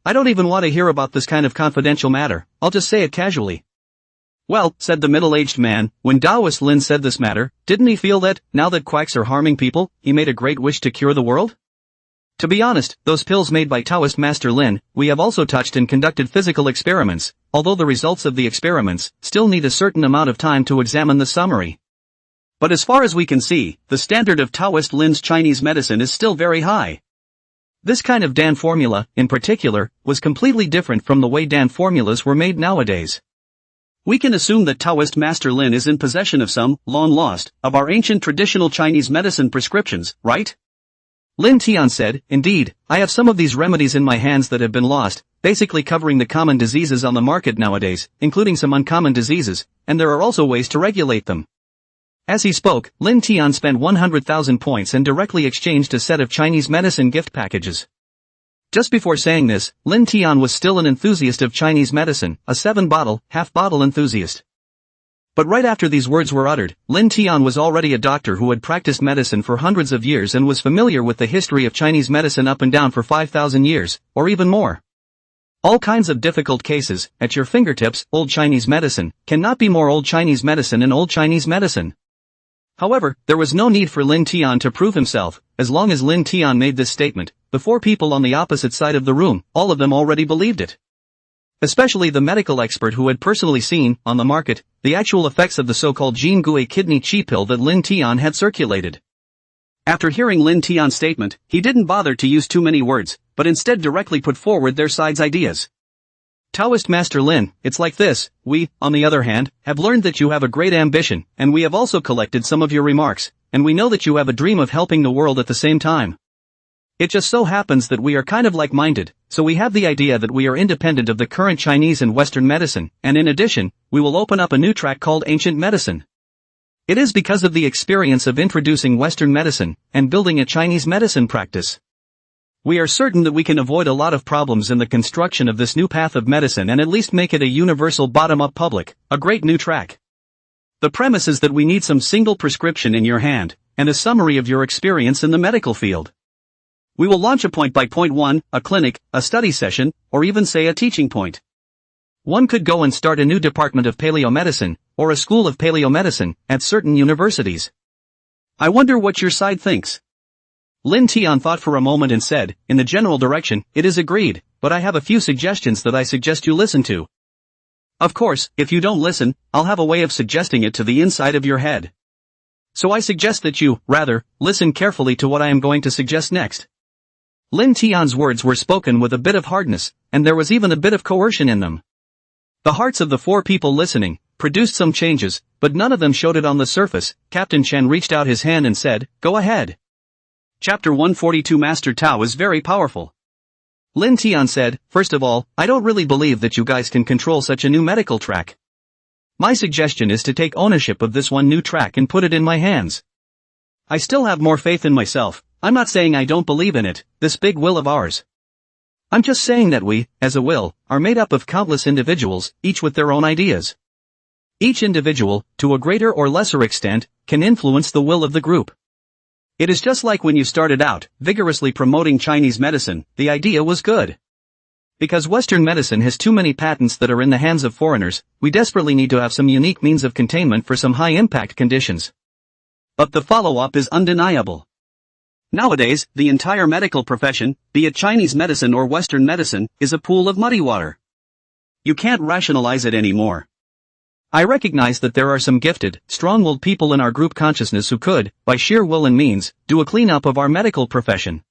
I don't even want to hear about this kind of confidential matter, I'll just say it casually. Well, said the middle-aged man, when Taoist Lin said this matter, didn't he feel that, now that quacks are harming people, he made a great wish to cure the world? To be honest, those pills made by Taoist Master Lin, we have also touched and conducted physical experiments, although the results of the experiments still need a certain amount of time to examine the summary. But as far as we can see, the standard of Taoist Lin's Chinese medicine is still very high. This kind of Dan formula, in particular, was completely different from the way Dan formulas were made nowadays. We can assume that Taoist Master Lin is in possession of some, long lost, of our ancient traditional Chinese medicine prescriptions, right? Lin Tian said, Indeed, I have some of these remedies in my hands that have been lost, basically covering the common diseases on the market nowadays, including some uncommon diseases, and there are also ways to regulate them. As he spoke, Lin Tian spent 100,000 points and directly exchanged a set of Chinese medicine gift packages. Just before saying this, Lin Tian was still an enthusiast of Chinese medicine, a 7-bottle, half-bottle enthusiast. But right after these words were uttered, Lin Tian was already a doctor who had practiced medicine for hundreds of years and was familiar with the history of Chinese medicine up and down for 5,000 years, or even more. All kinds of difficult cases, at your fingertips, old Chinese medicine, cannot be more old Chinese medicine than old Chinese medicine. However, there was no need for Lin Tian to prove himself, as long as Lin Tian made this statement, the four people on the opposite side of the room, all of them already believed it. especially the medical expert who had personally seen, on the market, the actual effects of the so-called Jean Gui kidney chi pill that Lin Tian had circulated. After hearing Lin Tian's statement, he didn't bother to use too many words, but instead directly put forward their side's ideas. Taoist Master Lin, it's like this: we, on the other hand, have learned that you have a great ambition, and we have also collected some of your remarks, and we know that you have a dream of helping the world at the same time. It just so happens that we are kind of like-minded, so we have the idea that we are independent of the current Chinese and Western medicine, and in addition, we will open up a new track called ancient medicine. It is because of the experience of introducing Western medicine, and building a Chinese medicine practice. We are certain that we can avoid a lot of problems in the construction of this new path of medicine and at least make it a universal bottom-up public, a great new track. The premise is that we need some single prescription in your hand, and a summary of your experience in the medical field. We will launch a point by point one, a clinic, a study session, or even say a teaching point. One could go and start a new department of paleomedicine, or a school of paleomedicine, at certain universities. I wonder what your side thinks. Lin Tian thought for a moment and said, in the general direction, it is agreed, but I have a few suggestions that I suggest you listen to. Of course, if you don't listen, I'll have a way of suggesting it to the inside of your head. So I suggest that you, rather, listen carefully to what I am going to suggest next. Lin Tian's words were spoken with a bit of hardness, and there was even a bit of coercion in them. The hearts of the four people listening produced some changes, but none of them showed it on the surface. Captain Chen reached out his hand and said, "Go ahead." Chapter 142 Master Tao is very powerful. Lin Tian said, "First of all, I don't really believe that you guys can control such a new medical track. My suggestion is to take ownership of this one new track and put it in my hands. I still have more faith in myself. I'm not saying I don't believe in it, this big will of ours. I'm just saying that we, as a will, are made up of countless individuals, each with their own ideas. Each individual, to a greater or lesser extent, can influence the will of the group. It is just like when you started out, vigorously promoting Chinese medicine, the idea was good. Because Western medicine has too many patents that are in the hands of foreigners, we desperately need to have some unique means of containment for some high-impact conditions. But the follow-up is undeniable. Nowadays, the entire medical profession, be it Chinese medicine or Western medicine, is a pool of muddy water. You can't rationalize it anymore. I recognize that there are some gifted, strong-willed people in our group consciousness who could, by sheer will and means, do a cleanup of our medical profession.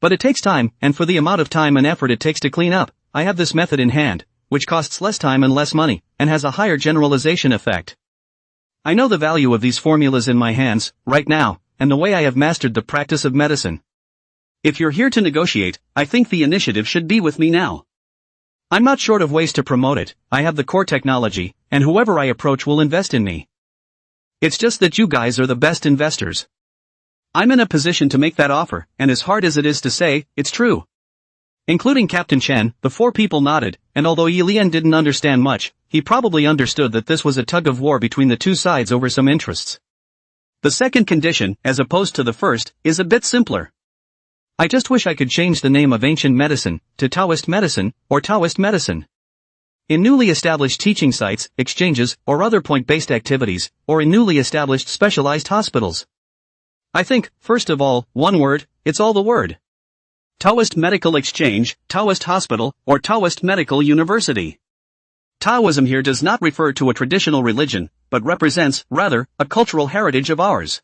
But it takes time, and for the amount of time and effort it takes to clean up, I have this method in hand, which costs less time and less money, and has a higher generalization effect. I know the value of these formulas in my hands, right now, and the way I have mastered the practice of medicine. If you're here to negotiate, I think the initiative should be with me now. I'm not short of ways to promote it, I have the core technology, and whoever I approach will invest in me. It's just that you guys are the best investors. I'm in a position to make that offer, and as hard as it is to say, it's true. Including Captain Chen, the four people nodded, and although Yi Lian didn't understand much, he probably understood that this was a tug of war between the two sides over some interests. The second condition, as opposed to the first, is a bit simpler. I just wish I could change the name of ancient medicine to Taoist medicine, or Taoist medicine. In newly established teaching sites, exchanges, or other point-based activities, or in newly established specialized hospitals. I think, first of all, one word, it's all the word. Taoist Medical Exchange, Taoist Hospital, or Taoist Medical University. Taoism here does not refer to a traditional religion, but represents, rather, a cultural heritage of ours.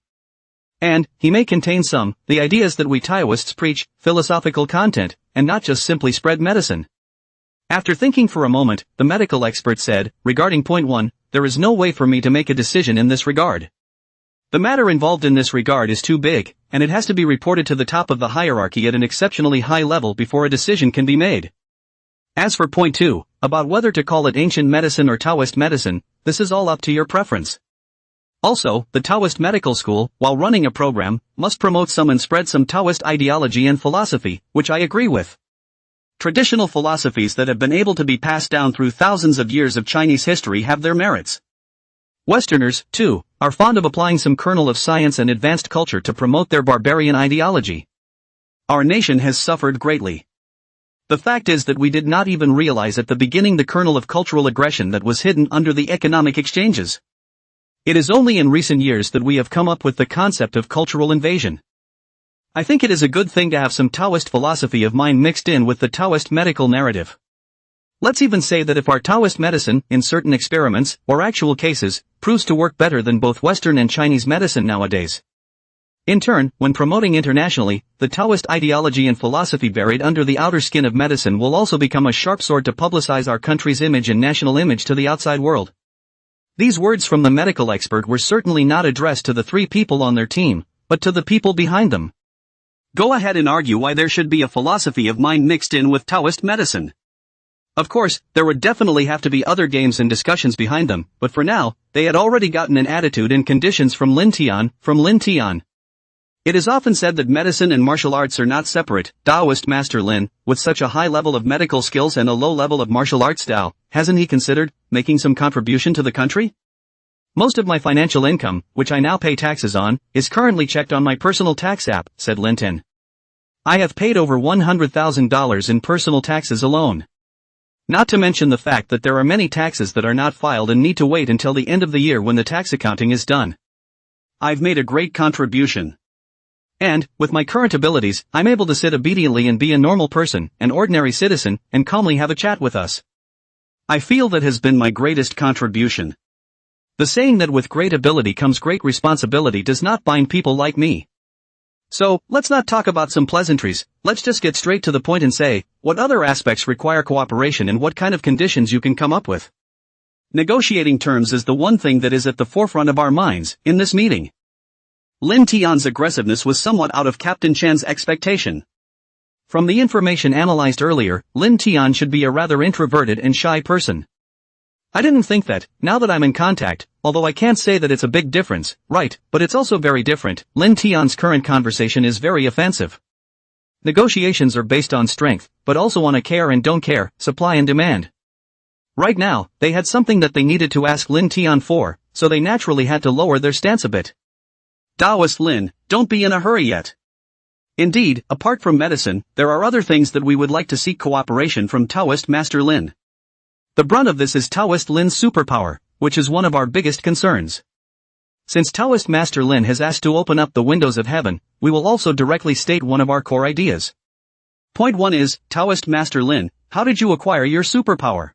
And, he may contain the ideas that we Taoists preach, philosophical content, and not just simply spread medicine. After thinking for a moment, the medical expert said, regarding point 1, there is no way for me to make a decision in this regard. The matter involved in this regard is too big, and it has to be reported to the top of the hierarchy at an exceptionally high level before a decision can be made. As for point 2, about whether to call it ancient medicine or Taoist medicine, this is all up to your preference. Also, the Taoist medical school, while running a program, must promote some and spread some Taoist ideology and philosophy, which I agree with. Traditional philosophies that have been able to be passed down through thousands of years of Chinese history have their merits. Westerners, too, are fond of applying some kernel of science and advanced culture to promote their barbarian ideology. Our nation has suffered greatly. The fact is that we did not even realize at the beginning the kernel of cultural aggression that was hidden under the economic exchanges. It is only in recent years that we have come up with the concept of cultural invasion. I think it is a good thing to have some Taoist philosophy of mind mixed in with the Taoist medical narrative. Let's even say that if our Taoist medicine, in certain experiments, or actual cases, proves to work better than both Western and Chinese medicine nowadays. In turn, when promoting internationally, the Taoist ideology and philosophy buried under the outer skin of medicine will also become a sharp sword to publicize our country's image and national image to the outside world. These words from the medical expert were certainly not addressed to the three people on their team, but to the people behind them. Go ahead and argue why there should be a philosophy of mind mixed in with Taoist medicine. Of course, there would definitely have to be other games and discussions behind them, but for now, they had already gotten an attitude and conditions from Lin Tian. It is often said that medicine and martial arts are not separate. Taoist Master Lin, with such a high level of medical skills and a low level of martial arts style, hasn't he considered making some contribution to the country? Most of my financial income, which I now pay taxes on, is currently checked on my personal tax app, said Lin Tian. I have paid over $100,000 in personal taxes alone. Not to mention the fact that there are many taxes that are not filed and need to wait until the end of the year when the tax accounting is done. I've made a great contribution. And, with my current abilities, I'm able to sit obediently and be a normal person, an ordinary citizen, and calmly have a chat with us. I feel that has been my greatest contribution. The saying that with great ability comes great responsibility does not bind people like me. So, let's not talk about some pleasantries, let's just get straight to the point and say, what other aspects require cooperation and what kind of conditions you can come up with. Negotiating terms is the one thing that is at the forefront of our minds, in this meeting. Lin Tian's aggressiveness was somewhat out of Captain Chan's expectation. From the information analyzed earlier, Lin Tian should be a rather introverted and shy person. I didn't think that, now that I'm in contact, although I can't say that it's a big difference, right, but it's also very different. Lin Tian's current conversation is very offensive. Negotiations are based on strength, but also on a care and don't care, supply and demand. Right now, they had something that they needed to ask Lin Tian for, so they naturally had to lower their stance a bit. Taoist Lin, don't be in a hurry yet. Indeed, apart from medicine, there are other things that we would like to seek cooperation from Taoist Master Lin. The brunt of this is Taoist Lin's superpower, which is one of our biggest concerns. Since Taoist Master Lin has asked to open up the windows of heaven, we will also directly state one of our core ideas. Point 1 is, Taoist Master Lin, how did you acquire your superpower?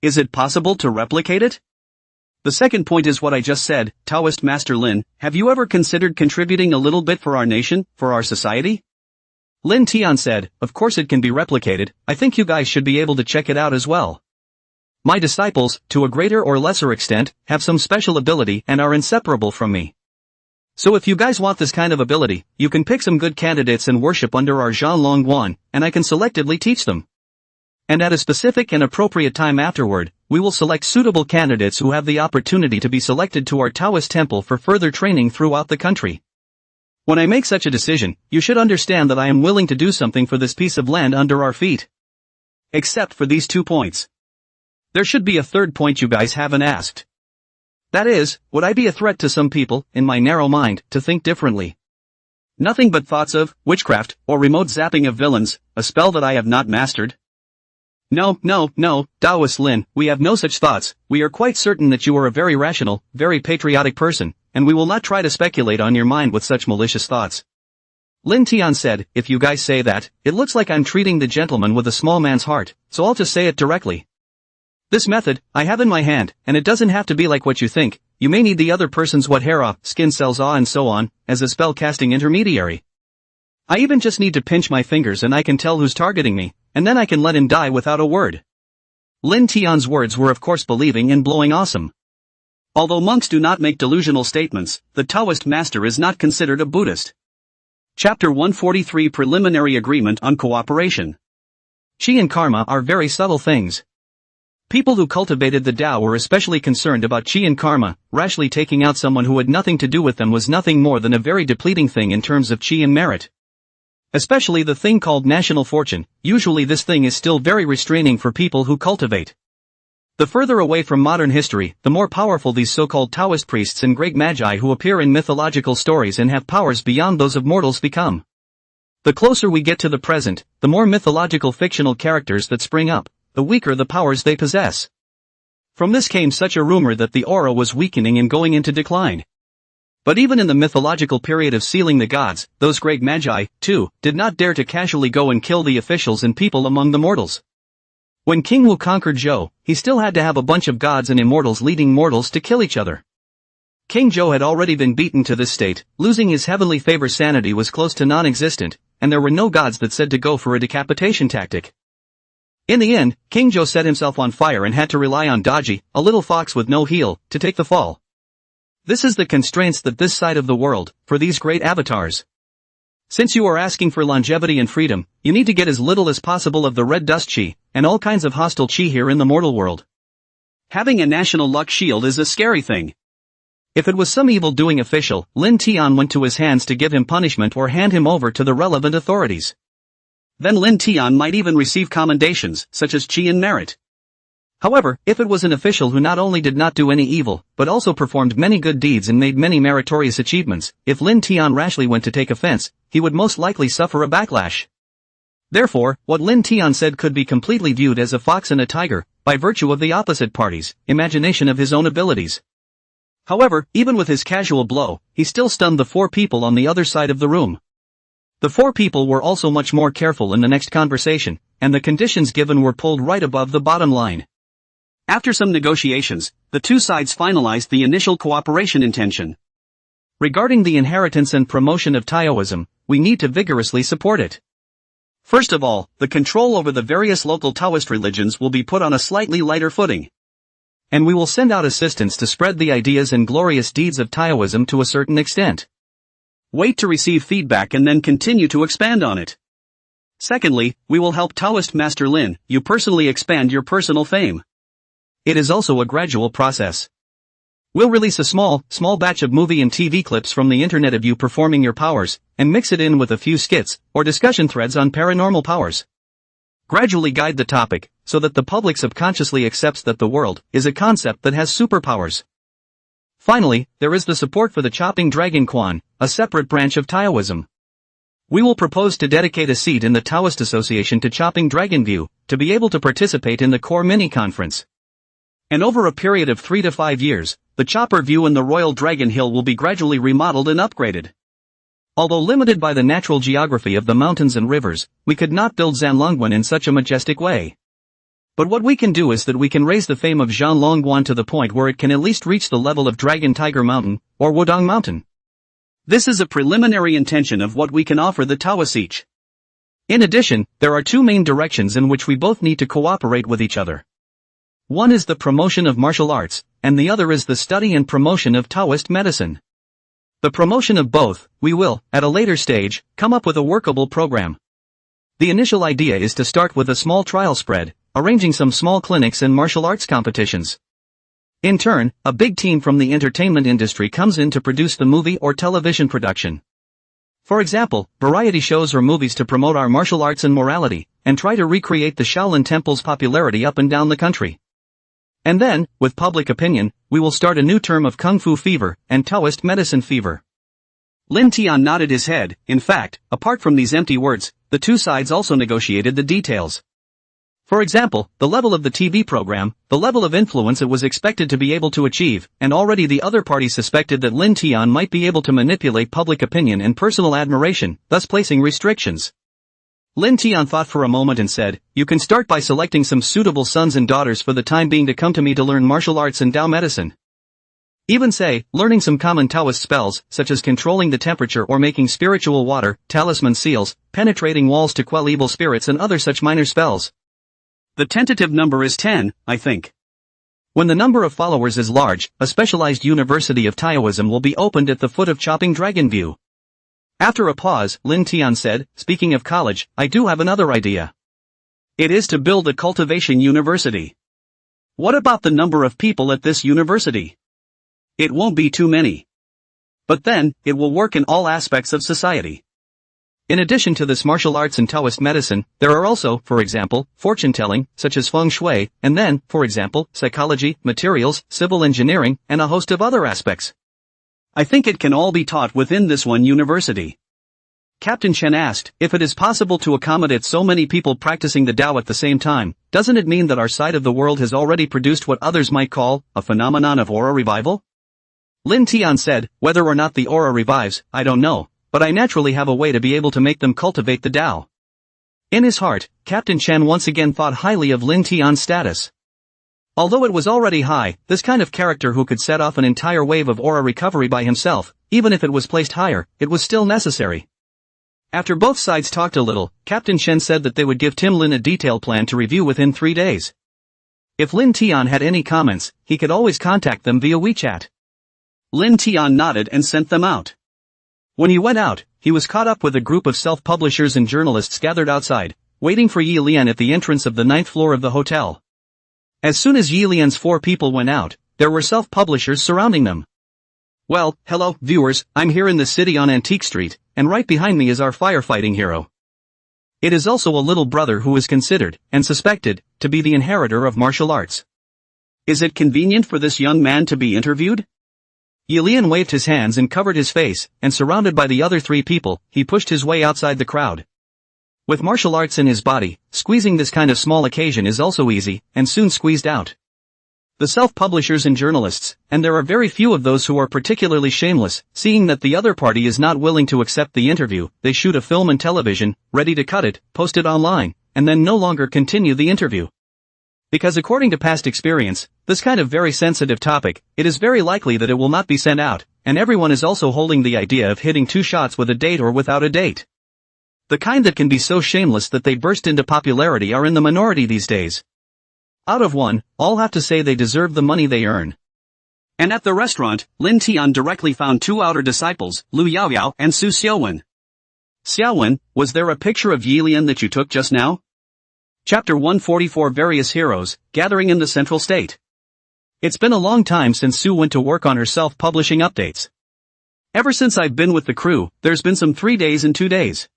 Is it possible to replicate it? The second point is what I just said, Taoist Master Lin, have you ever considered contributing a little bit for our nation, for our society? Lin Tian said, of course it can be replicated, I think you guys should be able to check it out as well. My disciples, to a greater or lesser extent, have some special ability and are inseparable from me. So if you guys want this kind of ability, you can pick some good candidates and worship under our Zhanlong Guan, and I can selectively teach them. And at a specific and appropriate time afterward, we will select suitable candidates who have the opportunity to be selected to our Taoist temple for further training throughout the country. When I make such a decision, you should understand that I am willing to do something for this piece of land under our feet. Except for these 2 points. There should be a third point you guys haven't asked. That is, would I be a threat to some people, in my narrow mind, to think differently? Nothing but thoughts of, witchcraft, or remote zapping of villains, a spell that I have not mastered. No, Taoist Lin, we have no such thoughts, we are quite certain that you are a very rational, very patriotic person, and we will not try to speculate on your mind with such malicious thoughts. Lin Tian said, if you guys say that, it looks like I'm treating the gentleman with a small man's heart, so I'll just say it directly. This method, I have in my hand, and it doesn't have to be like what you think, you may need the other person's what hair off, skin cells and so on, as a spell-casting intermediary. I even just need to pinch my fingers and I can tell who's targeting me, and then I can let him die without a word. Lin Tian's words were of course believing and blowing awesome. Although monks do not make delusional statements, the Taoist master is not considered a Buddhist. Chapter 143 Preliminary Agreement on Cooperation. Qi and karma are very subtle things. People who cultivated the Tao were especially concerned about qi and karma. Rashly taking out someone who had nothing to do with them was nothing more than a very depleting thing in terms of qi and merit. Especially the thing called national fortune, usually this thing is still very restraining for people who cultivate. The further away from modern history, the more powerful these so-called Taoist priests and great magi who appear in mythological stories and have powers beyond those of mortals become. The closer we get to the present, the more mythological fictional characters that spring up, the weaker the powers they possess. From this came such a rumor that the aura was weakening and going into decline. But even in the mythological period of sealing the gods, those great magi, too, did not dare to casually go and kill the officials and people among the mortals. When King Wu conquered Zhou, he still had to have a bunch of gods and immortals leading mortals to kill each other. King Zhou had already been beaten to this state, losing his heavenly favor. Sanity was close to non-existent, and there were no gods that said to go for a decapitation tactic. In the end, King Zhou set himself on fire and had to rely on Daji, a little fox with no heel, to take the fall. This is the constraints that this side of the world, for these great avatars. Since you are asking for longevity and freedom, you need to get as little as possible of the red dust chi, and all kinds of hostile chi here in the mortal world. Having a national luck shield is a scary thing. If it was some evil-doing official, Lin Tian went to his hands to give him punishment or hand him over to the relevant authorities. Then Lin Tian might even receive commendations, such as chi and merit. However, if it was an official who not only did not do any evil, but also performed many good deeds and made many meritorious achievements, if Lin Tian rashly went to take offense, he would most likely suffer a backlash. Therefore, what Lin Tian said could be completely viewed as a fox and a tiger, by virtue of the opposite party's imagination of his own abilities. However, even with his casual blow, he still stunned the 4 people on the other side of the room. The 4 people were also much more careful in the next conversation, and the conditions given were pulled right above the bottom line. After some negotiations, the 2 sides finalized the initial cooperation intention. Regarding the inheritance and promotion of Taoism, we need to vigorously support it. First of all, the control over the various local Taoist religions will be put on a slightly lighter footing. And we will send out assistants to spread the ideas and glorious deeds of Taoism to a certain extent. Wait to receive feedback and then continue to expand on it. Secondly, we will help Taoist Master Lin, you personally expand your personal fame. It is also a gradual process. We'll release a small batch of movie and TV clips from the internet of you performing your powers, and mix it in with a few skits, or discussion threads on paranormal powers. Gradually guide the topic, so that the public subconsciously accepts that the world is a concept that has superpowers. Finally, there is the support for the Chopping Dragon Quan, a separate branch of Taoism. We will propose to dedicate a seat in the Taoist Association to Chopping Dragon View, to be able to participate in the core mini-conference. And over a period of 3 to 5 years, the Chopper View and the Royal Dragon Hill will be gradually remodeled and upgraded. Although limited by the natural geography of the mountains and rivers, we could not build Zanlongguan in such a majestic way. But what we can do is that we can raise the fame of Zanlongguan to the point where it can at least reach the level of Dragon Tiger Mountain, or Wudong Mountain. This is a preliminary intention of what we can offer the Taoists each. In addition, there are 2 main directions in which we both need to cooperate with each other. One is the promotion of martial arts, and the other is the study and promotion of Taoist medicine. The promotion of both, we will, at a later stage, come up with a workable program. The initial idea is to start with a small trial spread, arranging some small clinics and martial arts competitions. In turn, a big team from the entertainment industry comes in to produce the movie or television production. For example, variety shows or movies to promote our martial arts and morality, and try to recreate the Shaolin Temple's popularity up and down the country. And then, with public opinion, we will start a new term of Kung Fu fever, and Taoist medicine fever. Lin Tian nodded his head. In fact, apart from these empty words, the 2 sides also negotiated the details. For example, the level of the TV program, the level of influence it was expected to be able to achieve, and already the other party suspected that Lin Tian might be able to manipulate public opinion and personal admiration, thus placing restrictions. Lin Tian thought for a moment and said, "You can start by selecting some suitable sons and daughters for the time being to come to me to learn martial arts and Tao medicine. Even say, learning some common Taoist spells, such as controlling the temperature or making spiritual water, talisman seals, penetrating walls to quell evil spirits and other such minor spells. The tentative number is 10, I think. When the number of followers is large, a specialized university of Taoism will be opened at the foot of Chopping Dragon View." After a pause, Lin Tian said, "Speaking of college, I do have another idea. It is to build a cultivation university. What about the number of people at this university? It won't be too many. But then, it will work in all aspects of society. In addition to this martial arts and Taoist medicine, there are also, for example, fortune-telling, such as feng shui, and then, for example, psychology, materials, civil engineering, and a host of other aspects. I think it can all be taught within this one university." Captain Chen asked, "If it is possible to accommodate so many people practicing the Tao at the same time, doesn't it mean that our side of the world has already produced what others might call a phenomenon of aura revival?" Lin Tian said, "Whether or not the aura revives, I don't know, but I naturally have a way to be able to make them cultivate the Tao. In his heart, Captain Chen once again thought highly of Lin Tian's status. Although it was already high, this kind of character who could set off an entire wave of aura recovery by himself, even if it was placed higher, it was still necessary. After both sides talked a little, Captain Chen said that they would give Tim Lin a detailed plan to review within 3 days. If Lin Tian had any comments, he could always contact them via WeChat. Lin Tian nodded and sent them out. When he went out, he was caught up with a group of self-publishers and journalists gathered outside, waiting for Yi Lian at the entrance of the 9th floor of the hotel. As soon as Yi Lian's 4 people went out, there were self-publishers surrounding them. Well, hello, viewers, I'm here in the city on Antique Street, and right behind me is our firefighting hero. It is also a little brother who is considered, and suspected, to be the inheritor of martial arts. Is it convenient for this young man to be interviewed? Yi Lian waved his hands and covered his face, and surrounded by the other 3 people, he pushed his way outside the crowd. With martial arts in his body, squeezing this kind of small occasion is also easy, and soon squeezed out. The self-publishers and journalists, and there are very few of those who are particularly shameless, seeing that the other party is not willing to accept the interview, they shoot a film and television, ready to cut it, post it online, and then no longer continue the interview. Because according to past experience, this kind of very sensitive topic, it is very likely that it will not be sent out, and everyone is also holding the idea of hitting 2 shots with a date or without a date. The kind that can be so shameless that they burst into popularity are in the minority these days. Out of 1, all have to say they deserve the money they earn. And at the restaurant, Lin Tian directly found 2 outer disciples, Lu Yaoyao and Su Xiaowen. Xiaowen, was there a picture of Yi Lian that you took just now? Chapter 144 Various Heroes, Gathering in the Central State. It's been a long time since Su went to work on her self-publishing updates. Ever since I've been with the crew, there's been some 3 days and 2 days.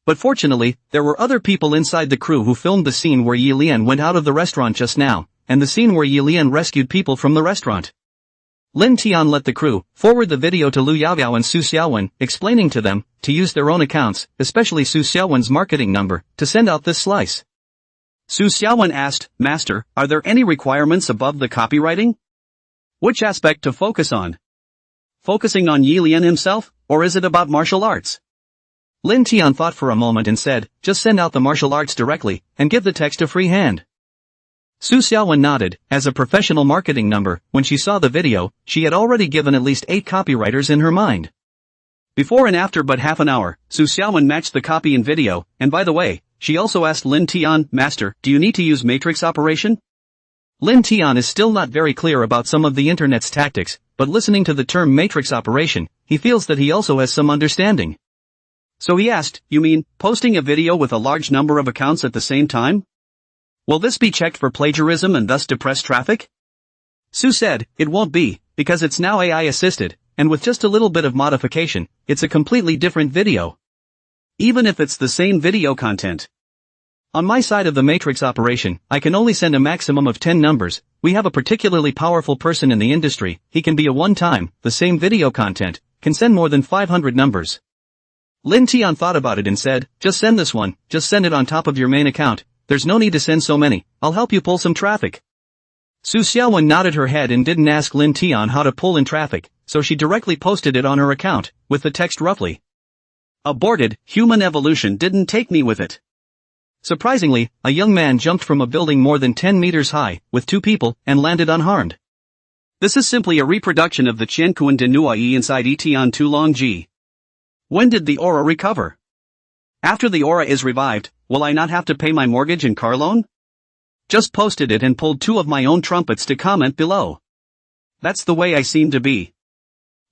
But fortunately, there were other people inside the crew who filmed the scene where Yi Lian went out of the restaurant just now, and the scene where Yi Lian rescued people from the restaurant. Lin Tian let the crew forward the video to Lu Yaoyao and Su Xiaowen, explaining to them to use their own accounts, especially Su Xiaowen's marketing number, to send out this slice. Su Xiaowen asked, Master, are there any requirements above the copywriting? Which aspect to focus on? Focusing on Yi Lian himself, or is it about martial arts? Lin Tian thought for a moment and said, just send out the martial arts directly, and give the text a free hand. Su Xiaowen nodded. As a professional marketing number, when she saw the video, she had already given at least 8 copywriters in her mind. Before and after but half an hour, Su Xiaowen matched the copy and video, and by the way, she also asked Lin Tian, Master, do you need to use matrix operation? Lin Tian is still not very clear about some of the internet's tactics, but listening to the term matrix operation, he feels that he also has some understanding. So he asked, you mean, posting a video with a large number of accounts at the same time? Will this be checked for plagiarism and thus depress traffic? Su said, it won't be, because it's now AI assisted, and with just a little bit of modification, it's a completely different video. Even if it's the same video content. On my side of the matrix operation, I can only send a maximum of 10 numbers. We have a particularly powerful person in the industry, he can be a one-time, the same video content, can send more than 500 numbers. Lin Tian thought about it and said, just send this one, just send it on top of your main account, there's no need to send so many, I'll help you pull some traffic. Su Xiaowen nodded her head and didn't ask Lin Tian how to pull in traffic, so she directly posted it on her account, with the text roughly. Aborted, human evolution didn't take me with it. Surprisingly, a young man jumped from a building more than 10 meters high, with 2 people, and landed unharmed. This is simply a reproduction of the Qiankuan de Nuai inside Etian Tulongji. When did the aura recover? After the aura is revived, will I not have to pay my mortgage and car loan? Just posted it and pulled 2 of my own trumpets to comment below. That's the way I seem to be.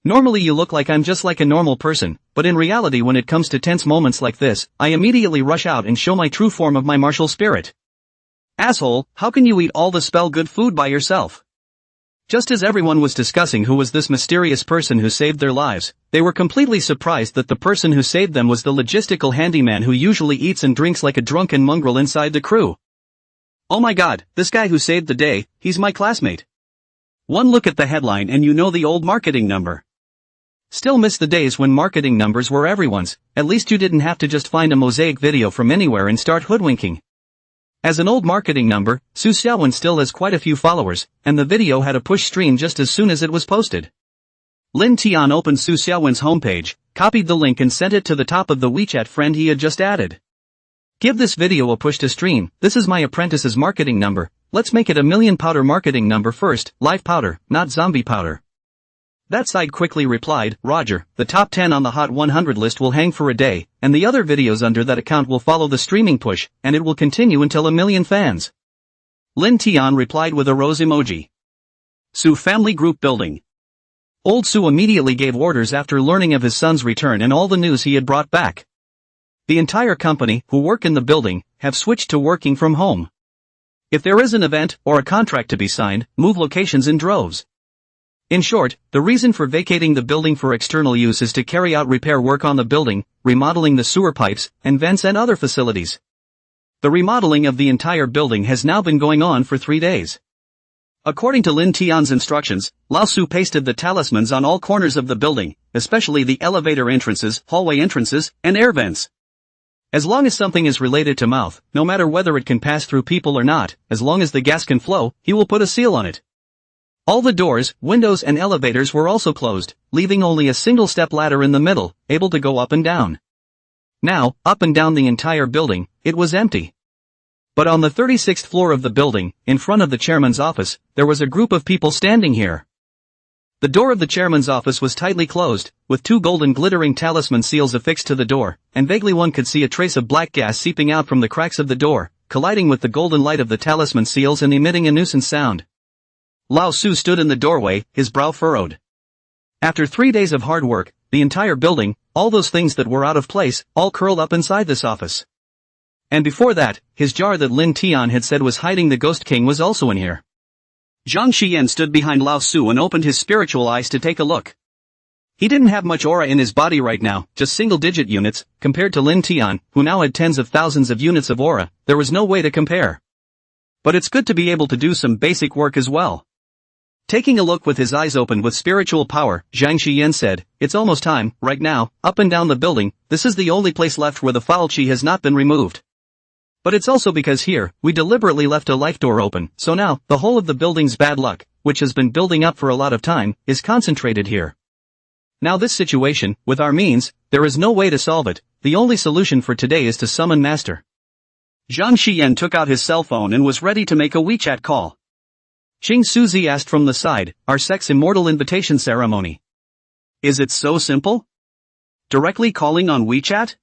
Normally you look like I'm just like a normal person, but in reality when it comes to tense moments like this, I immediately rush out and show my true form of my martial spirit. Asshole, how can you eat all the spell good food by yourself? Just as everyone was discussing who was this mysterious person who saved their lives, they were completely surprised that the person who saved them was the logistical handyman who usually eats and drinks like a drunken mongrel inside the crew. Oh my god, this guy who saved the day, he's my classmate. One look at the headline and you know the old marketing number. Still miss the days when marketing numbers were everyone's, at least you didn't have to just find a mosaic video from anywhere and start hoodwinking. As an old marketing number, Su Xiaowen still has quite a few followers, and the video had a push stream just as soon as it was posted. Lin Tian opened Su Xiaowen's homepage, copied the link and sent it to the top of the WeChat friend he had just added. Give this video a push to stream. This is my apprentice's marketing number. Let's make it a million powder marketing number first, live powder, not zombie powder. That side quickly replied, Roger, the top 10 on the Hot 100 list will hang for a day, and the other videos under that account will follow the streaming push, and it will continue until a million fans. Lin Tian replied with a rose emoji. Su family group building. Old Su immediately gave orders after learning of his son's return and all the news he had brought back. The entire company, who work in the building, have switched to working from home. If there is an event, or a contract to be signed, move locations in droves. In short, the reason for vacating the building for external use is to carry out repair work on the building, remodeling the sewer pipes, and vents and other facilities. The remodeling of the entire building has now been going on for 3 days. According to Lin Tian's instructions, Lao Su pasted the talismans on all corners of the building, especially the elevator entrances, hallway entrances, and air vents. As long as something is related to mouth, no matter whether it can pass through people or not, as long as the gas can flow, he will put a seal on it. All the doors, windows and elevators were also closed, leaving only a single step ladder in the middle, able to go up and down. Now, up and down the entire building, it was empty. But on the 36th floor of the building, in front of the chairman's office, there was a group of people standing here. The door of the chairman's office was tightly closed, with 2 golden glittering talisman seals affixed to the door, and vaguely one could see a trace of black gas seeping out from the cracks of the door, colliding with the golden light of the talisman seals and emitting a nuisance sound. Lao Su stood in the doorway, his brow furrowed. After 3 days of hard work, the entire building, all those things that were out of place, all curled up inside this office. And before that, his jar that Lin Tian had said was hiding the Ghost King was also in here. Zhang Xian stood behind Lao Su and opened his spiritual eyes to take a look. He didn't have much aura in his body right now, just single-digit units, compared to Lin Tian, who now had tens of thousands of units of aura. There was no way to compare. But it's good to be able to do some basic work as well. Taking a look with his eyes open with spiritual power, Zhang Xian said, it's almost time, right now, up and down the building, this is the only place left where the foul chi has not been removed. But it's also because here, we deliberately left a life door open, so now, the whole of the building's bad luck, which has been building up for a lot of time, is concentrated here. Now this situation, with our means, there is no way to solve it, the only solution for today is to summon Master. Zhang Xian took out his cell phone and was ready to make a WeChat call. Xing Suzi asked from the side, our sex immortal invitation ceremony. Is it so simple? Directly calling on WeChat?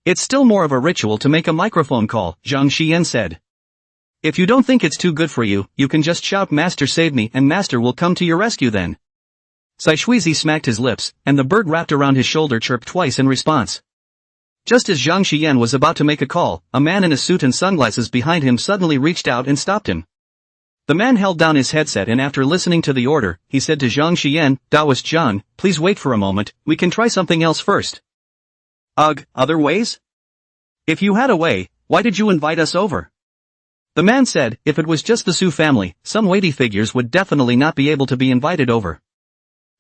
It's still more of a ritual to make a microphone call, Zhang Xian said. If you don't think it's too good for you, you can just shout Master save me and Master will come to your rescue then. Sai Shuizi smacked his lips, and the bird wrapped around his shoulder chirped twice in response. Just as Zhang Xian was about to make a call, a man in a suit and sunglasses behind him suddenly reached out and stopped him. The man held down his headset and after listening to the order, he said to Zhang Xian, Taoist Zhang, please wait for a moment, we can try something else first. Ugh, other ways? If you had a way, why did you invite us over? The man said, if it was just the Su family, some weighty figures would definitely not be able to be invited over.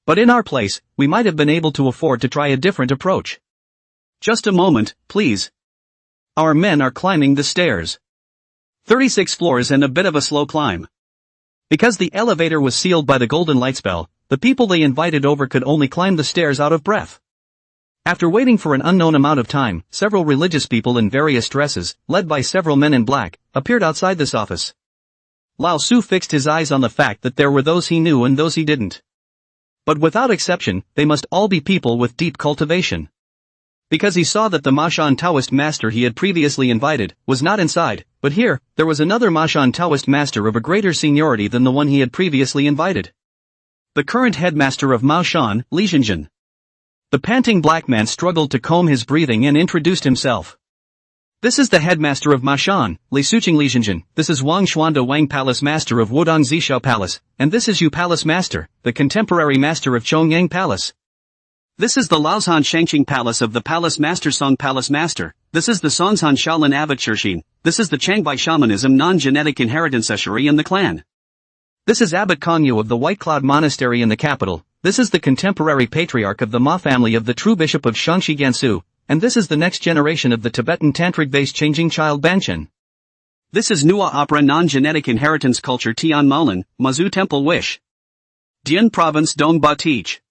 But in our place, we might have been able to afford to try a different approach. Just a moment, please. Our men are climbing the stairs. 36 floors and a bit of a slow climb. Because the elevator was sealed by the golden light spell, the people they invited over could only climb the stairs out of breath. After waiting for an unknown amount of time, several religious people in various dresses, led by several men in black, appeared outside this office. Lao Su fixed his eyes on the fact that there were those he knew and those he didn't. But without exception, they must all be people with deep cultivation. Because he saw that the Mashan Taoist master he had previously invited, was not inside, but here, there was another Mashan Taoist master of a greater seniority than the one he had previously invited. The current headmaster of Maoshan, Li Zhenjin. The panting black man struggled to calm his breathing and introduced himself. This is the headmaster of Mashan, Li Suqing Li Zhenjin. This is Wang Xuanda Wang Palace Master of Wudong Zishao Palace, and this is Yu Palace Master, the contemporary master of Chongyang Palace. This is the Laozhan Shangqing Palace of the Palace Master Song Palace Master. This is the Songzhan Shaolin Abbot Shirshin. This is the Changbai Shamanism non-genetic inheritance Ushari in the clan. This is Abbot Kongyu of the White Cloud Monastery in the capital. This is the contemporary patriarch of the Ma family of the true bishop of Shangxi Gansu, and this is the next generation of the Tibetan tantric vase changing child Banchen. This is Nua Opera non-genetic inheritance culture Tian Moulin, Mazu Temple Wish. Dian Province Dong Ba Teach.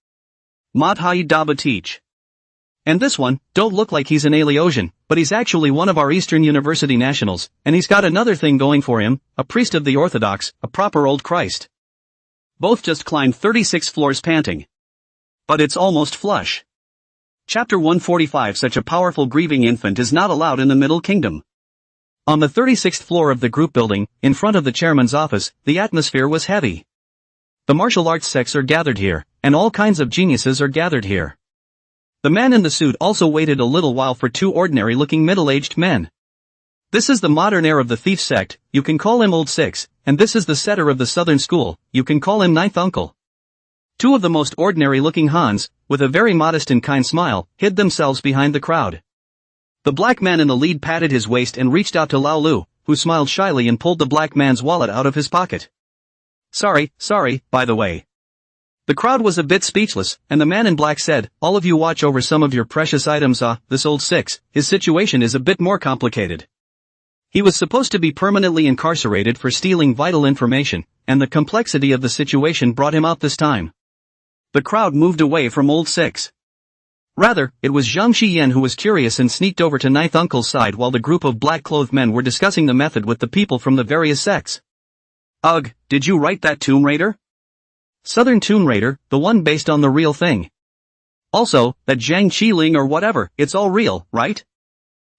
Madhai Daba Teach. And this one, don't look like he's an Alaosian, but but he's actually one of our Eastern University nationals, and he's got another thing going for him, a priest of the Orthodox, a proper old Christ. Both just climbed 36 floors panting. But it's almost flush. Chapter 145. Such a powerful grieving infant is not allowed in the Middle Kingdom. On the 36th floor of the group building, in front of the chairman's office, the atmosphere was heavy. The martial arts sects are gathered here, and all kinds of geniuses are gathered here. The man in the suit also waited a little while for two ordinary-looking middle-aged men. This is the modern heir of the thief sect, you can call him Old Six, and this is the setter of the Southern School, you can call him Ninth Uncle. Two of the most ordinary-looking Hans, with a very modest and kind smile, hid themselves behind the crowd. The black man in the lead patted his waist and reached out to Lao Lu, who smiled shyly and pulled the black man's wallet out of his pocket. Sorry, by the way. The crowd was a bit speechless, and the man in black said, all of you watch over some of your precious items. This Old Six, his situation is a bit more complicated. He was supposed to be permanently incarcerated for stealing vital information, and the complexity of the situation brought him out this time. The crowd moved away from Old Six. Rather, it was Zhang Xiyan who was curious and sneaked over to Ninth Uncle's side while the group of black-clothed men were discussing the method with the people from the various sects. Ugh, did you write that Tomb Raider? Southern Tomb Raider, the one based on the real thing. Also, that Zhang Qiling or whatever, it's all real, right?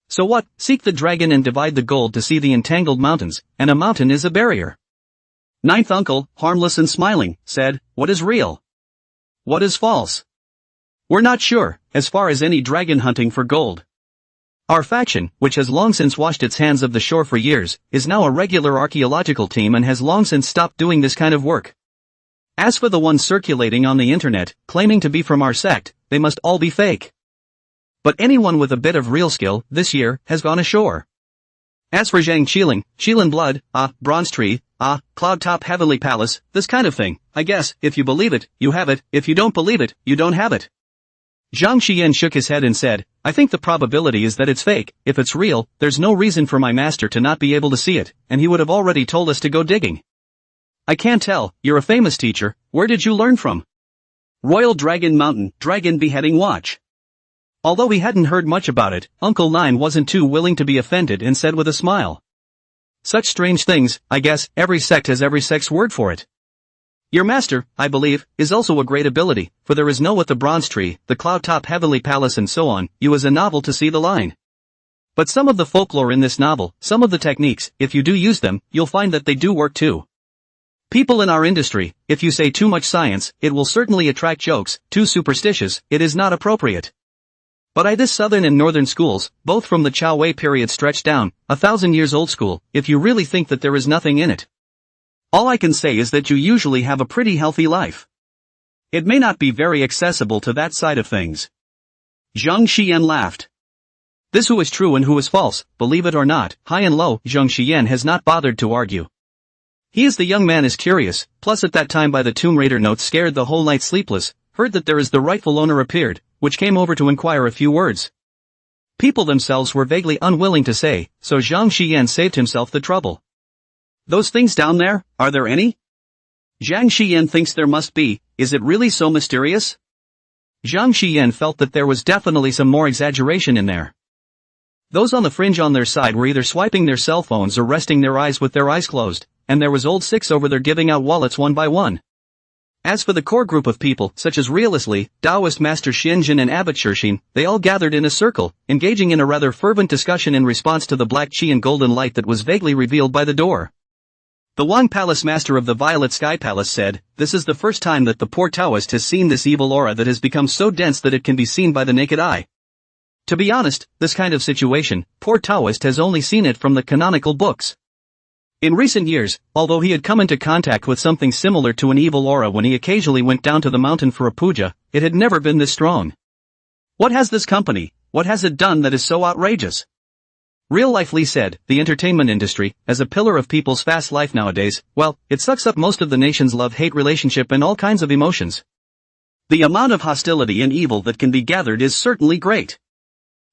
So what, seek the dragon and divide the gold to see the entangled mountains, and a mountain is a barrier. Ninth Uncle, harmless and smiling, said, what is real? What is false? We're not sure, as far as any dragon hunting for gold. Our faction, which has long since washed its hands of the shore for years, is now a regular archaeological team and has long since stopped doing this kind of work. As for the ones circulating on the internet, claiming to be from our sect, they must all be fake. But anyone with a bit of real skill, this year, has gone ashore. As for Zhang Qiling, Qilin blood, bronze tree, cloud top heavenly palace, this kind of thing, I guess, if you believe it, you have it, if you don't believe it, you don't have it. Zhang Xiyan shook his head and said, I think the probability is that it's fake. If it's real, there's no reason for my master to not be able to see it, and he would have already told us to go digging. I can't tell, you're a famous teacher, where did you learn from? Royal Dragon Mountain, Dragon Beheading Watch. Although he hadn't heard much about it, Uncle Nine wasn't too willing to be offended and said with a smile. Such strange things, I guess, every sect has every sect's word for it. Your master, I believe, is also a great ability, for there is no with the bronze tree, the cloud top heavenly palace and so on, you as a novel to see the line. But some of the folklore in this novel, some of the techniques, if you do use them, you'll find that they do work too. People in our industry, if you say too much science, it will certainly attract jokes, too superstitious, it is not appropriate. But this southern and northern schools, both from the Chao Wei period stretched down, 1,000 years old school, if you really think that there is nothing in it. All I can say is that you usually have a pretty healthy life. It may not be very accessible to that side of things. Zhang Xiyan laughed. This who is true and who is false, believe it or not, high and low, Zhang Xiyan has not bothered to argue. He is the young man is curious, plus at that time by the Tomb Raider notes scared the whole night sleepless, heard that there is the rightful owner appeared, which came over to inquire a few words. People themselves were vaguely unwilling to say, so Zhang Xiyan saved himself the trouble. Those things down there, are there any? Zhang Xiyan thinks there must be, is it really so mysterious? Zhang Xiyan felt that there was definitely some more exaggeration in there. Those on the fringe on their side were either swiping their cell phones or resting their eyes with their eyes closed, and there was Old Six over there giving out wallets one by one. As for the core group of people, such as Realisly, Taoist Master Shinjin and Abbot Shirshin, they all gathered in a circle, engaging in a rather fervent discussion in response to the black chi and golden light that was vaguely revealed by the door. The Wang Palace Master of the Violet Sky Palace said, this is the first time that the poor Taoist has seen this evil aura that has become so dense that it can be seen by the naked eye. To be honest, this kind of situation, poor Taoist has only seen it from the canonical books. In recent years, although he had come into contact with something similar to an evil aura when he occasionally went down to the mountain for a puja, it had never been this strong. What has this company, what has it done that is so outrageous? Real Life Lee said, the entertainment industry, as a pillar of people's fast life nowadays, well, it sucks up most of the nation's love-hate relationship and all kinds of emotions. The amount of hostility and evil that can be gathered is certainly great.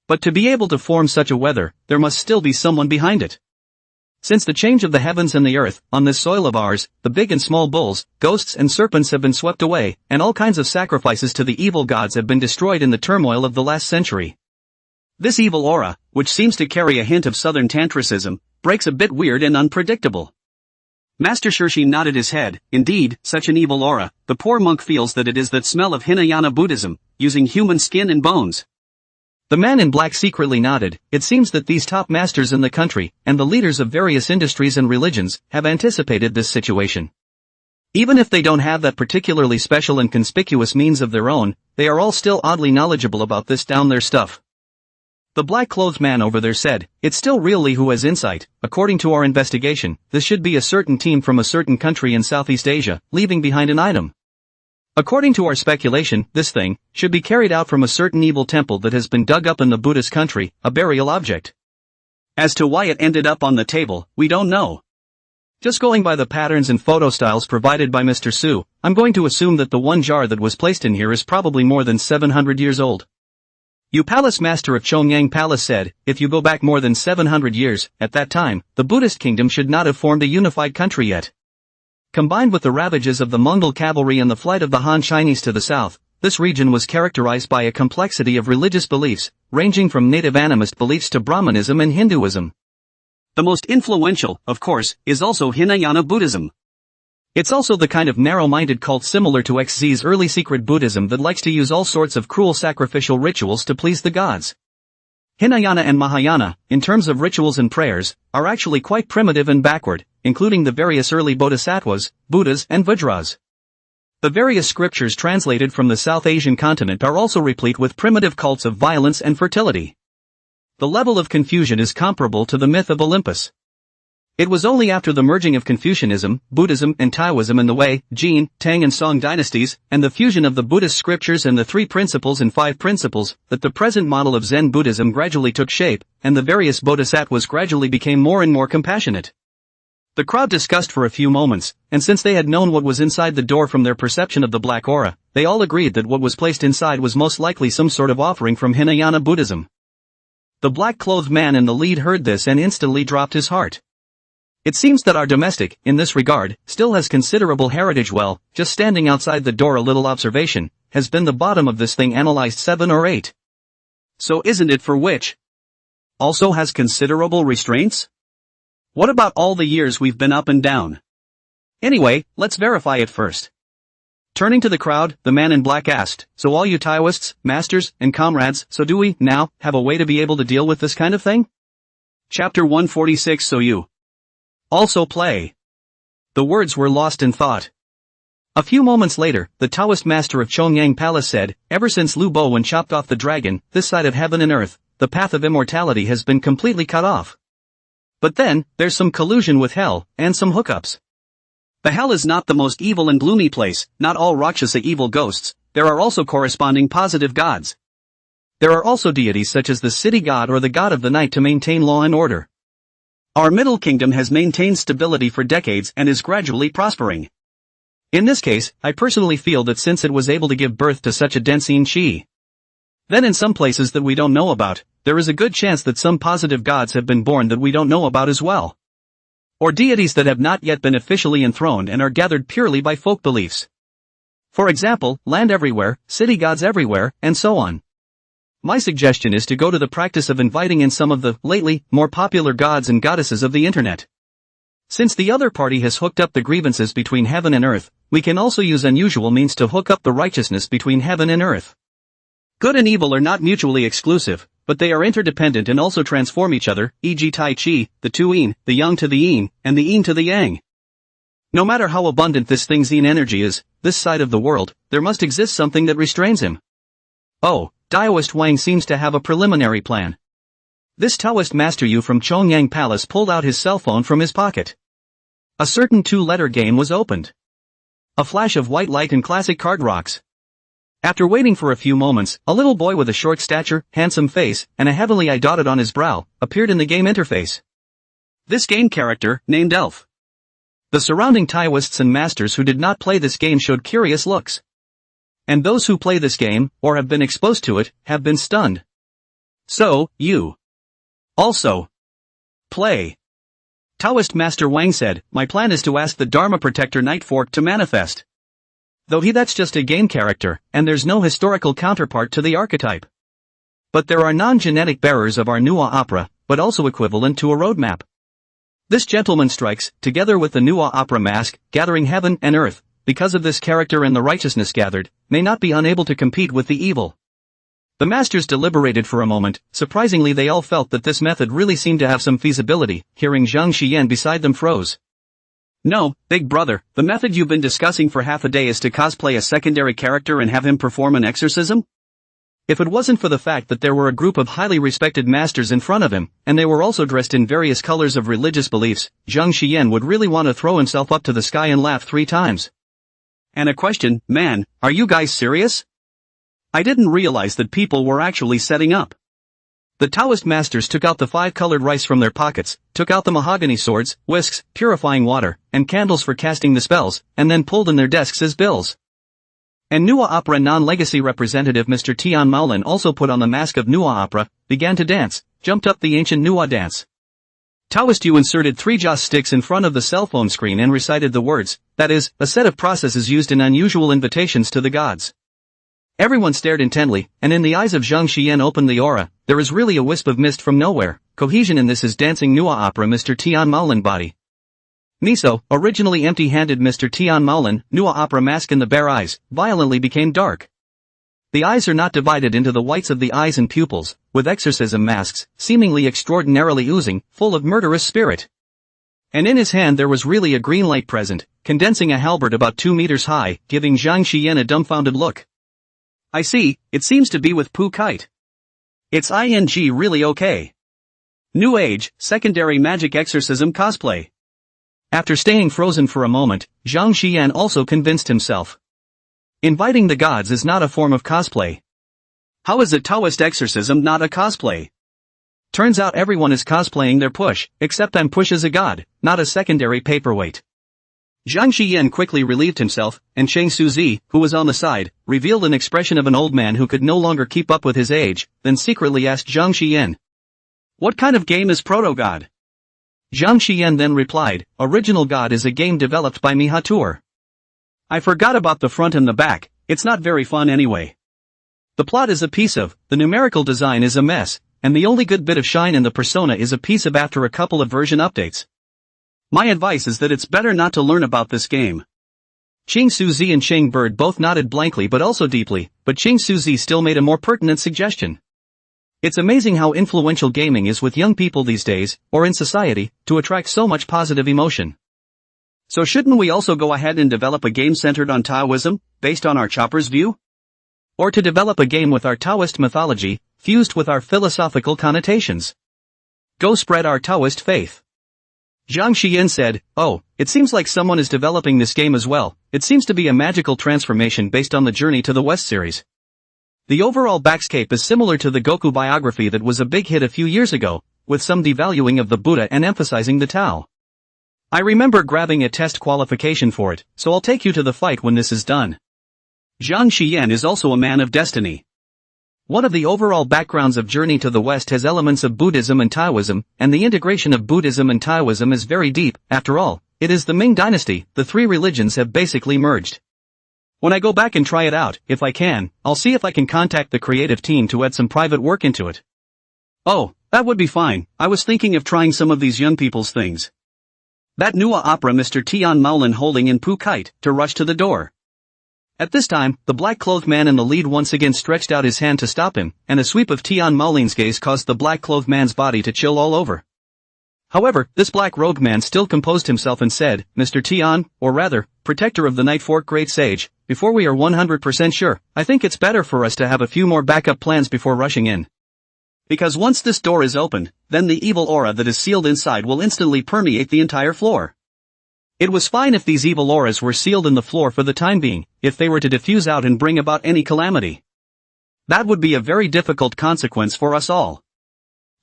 But to be able to form such a weather, there must still be someone behind it. Since the change of the heavens and the earth, on this soil of ours, the big and small bulls, ghosts and serpents have been swept away, and all kinds of sacrifices to the evil gods have been destroyed in the turmoil of the last century. This evil aura, which seems to carry a hint of southern tantricism, breaks a bit weird and unpredictable. Master Shirshi nodded his head. Indeed, such an evil aura, the poor monk feels that it is that smell of Hinayana Buddhism, using human skin and bones. The man in black secretly nodded. It seems that these top masters in the country, and the leaders of various industries and religions, have anticipated this situation. Even if they don't have that particularly special and conspicuous means of their own, they are all still oddly knowledgeable about this down their stuff. The black-clothed man over there said, "It's still really who has insight. According to our investigation, this should be a certain team from a certain country in Southeast Asia, leaving behind an item. According to our speculation, this thing should be carried out from a certain evil temple that has been dug up in the Buddhist country, a burial object. As to why it ended up on the table, we don't know. Just going by the patterns and photo styles provided by Mr. Su, I'm going to assume that the one jar that was placed in here is probably more than 700 years old." Yu Palace Master of Chongyang Palace said, "If you go back more than 700 years, at that time, the Buddhist kingdom should not have formed a unified country yet. Combined with the ravages of the Mongol cavalry and the flight of the Han Chinese to the south, this region was characterized by a complexity of religious beliefs, ranging from native animist beliefs to Brahmanism and Hinduism. The most influential, of course, is also Hinayana Buddhism. It's also the kind of narrow-minded cult similar to XZ's early secret Buddhism that likes to use all sorts of cruel sacrificial rituals to please the gods. Hinayana and Mahayana, in terms of rituals and prayers, are actually quite primitive and backward, including the various early bodhisattvas, Buddhas and Vajras. The various scriptures translated from the South Asian continent are also replete with primitive cults of violence and fertility. The level of confusion is comparable to the myth of Olympus. It was only after the merging of Confucianism, Buddhism and Taoism in the Wei, Jin, Tang and Song dynasties, and the fusion of the Buddhist scriptures and the 3 principles and 5 principles, that the present model of Zen Buddhism gradually took shape, and the various bodhisattvas gradually became more and more compassionate. The crowd discussed for a few moments, and since they had known what was inside the door from their perception of the black aura, they all agreed that what was placed inside was most likely some sort of offering from Hinayana Buddhism. The black-clothed man in the lead heard this and instantly dropped his heart. It seems that our domestic, in this regard, still has considerable heritage. Well, just standing outside the door a little observation, has been the bottom of this thing analyzed 7 or 8. So isn't it for which? Also has considerable restraints? What about all the years we've been up and down? Anyway, let's verify it first. Turning to the crowd, the man in black asked, "So all you Taoists, masters, and comrades, so do we, now, have a way to be able to deal with this kind of thing?" Chapter 146. So you also play. The words were lost in thought. A few moments later, the Taoist master of Chongyang Palace said, "Ever since Lu Bowen chopped off the dragon, this side of heaven and earth, the path of immortality has been completely cut off. But then, there's some collusion with hell, and some hookups. The hell is not the most evil and gloomy place, not all Rakshasa evil ghosts, there are also corresponding positive gods. There are also deities such as the city god or the god of the night to maintain law and order. Our middle kingdom has maintained stability for decades and is gradually prospering. In this case, I personally feel that since it was able to give birth to such a densine chi, then in some places that we don't know about, there is a good chance that some positive gods have been born that we don't know about as well. Or deities that have not yet been officially enthroned and are gathered purely by folk beliefs. For example, land everywhere, city gods everywhere, and so on. My suggestion is to go to the practice of inviting in some of the, lately, more popular gods and goddesses of the internet. Since the other party has hooked up the grievances between heaven and earth, we can also use unusual means to hook up the righteousness between heaven and earth. Good and evil are not mutually exclusive, but they are interdependent and also transform each other, e.g. Tai Chi, the two yin, the yang to the yin, and the yin to the yang. No matter how abundant this thing's yin energy is, this side of the world, there must exist something that restrains him. Oh, Taoist Wang seems to have a preliminary plan. This Taoist master Yu from Chongyang Palace pulled out his cell phone from his pocket. A certain 2-letter game was opened. A flash of white light and classic card rocks. After waiting for a few moments, a little boy with a short stature, handsome face, and a heavenly eye dotted on his brow, appeared in the game interface. This game character, named Elf. The surrounding Taoists and masters who did not play this game showed curious looks. And those who play this game, or have been exposed to it, have been stunned. So, you also play. Taoist Master Wang said, "My plan is to ask the Dharma Protector Nightfork to manifest. Though that's just a game character, and there's no historical counterpart to the archetype. But there are non-genetic bearers of our Nuwa opera, but also equivalent to a roadmap. This gentleman strikes, together with the Nuwa opera mask, gathering heaven and earth, because of this character and the righteousness gathered, may not be unable to compete with the evil. The masters deliberated for a moment. Surprisingly they all felt that this method really seemed to have some feasibility. Hearing Zhang Xian beside them froze. No, big brother, the method you've been discussing for half a day is to cosplay a secondary character and have him perform an exorcism? If it wasn't for the fact that there were a group of highly respected masters in front of him, and they were also dressed in various colors of religious beliefs, Zhang Xian would really want to throw himself up to the sky and laugh 3 times. And a question, man, are you guys serious? I didn't realize that people were actually setting up. The Taoist masters took out the 5-colored rice from their pockets, took out the mahogany swords, whisks, purifying water, and candles for casting the spells, and then pulled in their desks as bills. And Nuwa Opera non-legacy representative Mr. Tian Maolin also put on the mask of Nuwa Opera, began to dance, jumped up the ancient Nuwa dance. Taoist you inserted 3 joss sticks in front of the cell phone screen and recited the words, that is, a set of processes used in unusual invitations to the gods. Everyone stared intently, and in the eyes of Zhang Xian opened the aura. There is really a wisp of mist from nowhere. Cohesion in this is dancing Nuwa Opera Mr. Tian Maolin body. Miso, originally empty-handed Mr. Tian Maolin, Nuwa Opera mask in the bare eyes, violently became dark. The eyes are not divided into the whites of the eyes and pupils, with exorcism masks, seemingly extraordinarily oozing, full of murderous spirit. And in his hand there was really a green light present, condensing a halberd about 2 meters high, giving Zhang Xian a dumbfounded look. I see, it seems to be with Pu Kite. It's ing really okay. New Age, secondary magic exorcism cosplay. After staying frozen for a moment, Zhang Xian also convinced himself. Inviting the gods is not a form of cosplay. How is a Taoist exorcism not a cosplay? Turns out everyone is cosplaying their push, except I'm Push as a god, not a secondary paperweight. Zhang Xian quickly relieved himself, and Cheng Suzi, who was on the side, revealed an expression of an old man who could no longer keep up with his age, then secretly asked Zhang Xian. What kind of game is Proto-God? Zhang Xian then replied, Original God is a game developed by Mihatur. I forgot about the front and the back, it's not very fun anyway. The plot is a piece of, the numerical design is a mess, and the only good bit of shine in the persona is a piece of after a couple of version updates. My advice is that it's better not to learn about this game. Cheng Suzi and Cheng Bird both nodded blankly but also deeply, but Cheng Suzi still made a more pertinent suggestion. It's amazing how influential gaming is with young people these days, or in society, to attract so much positive emotion. So shouldn't we also go ahead and develop a game centered on Taoism, based on our Chopper's view? Or to develop a game with our Taoist mythology, fused with our philosophical connotations? Go spread our Taoist faith. Zhang Xian said, Oh, it seems like someone is developing this game as well. It seems to be a magical transformation based on the Journey to the West series. The overall backscape is similar to the Goku biography that was a big hit a few years ago, with some devaluing of the Buddha and emphasizing the Tao. I remember grabbing a test qualification for it, so I'll take you to the fight when this is done. Zhang Xian is also a man of destiny. One of the overall backgrounds of Journey to the West has elements of Buddhism and Taoism, and the integration of Buddhism and Taoism is very deep. After all, it is the Ming dynasty, the 3 religions have basically merged. When I go back and try it out, if I can, I'll see if I can contact the creative team to add some private work into it. Oh, that would be fine. I was thinking of trying some of these young people's things. That Nuwa Opera Mr. Tian Maolin holding in Pu Kite, to rush to the door. At this time, the black-clothed man in the lead once again stretched out his hand to stop him, and a sweep of Tian Maolin's gaze caused the black-clothed man's body to chill all over. However, this black-robed man still composed himself and said, Mr. Tian, or rather, protector of the Night Fork Great Sage, before we are 100% sure, I think it's better for us to have a few more backup plans before rushing in. Because once this door is opened, then the evil aura that is sealed inside will instantly permeate the entire floor. It was fine if these evil auras were sealed in the floor for the time being, if they were to diffuse out and bring about any calamity. That would be a very difficult consequence for us all.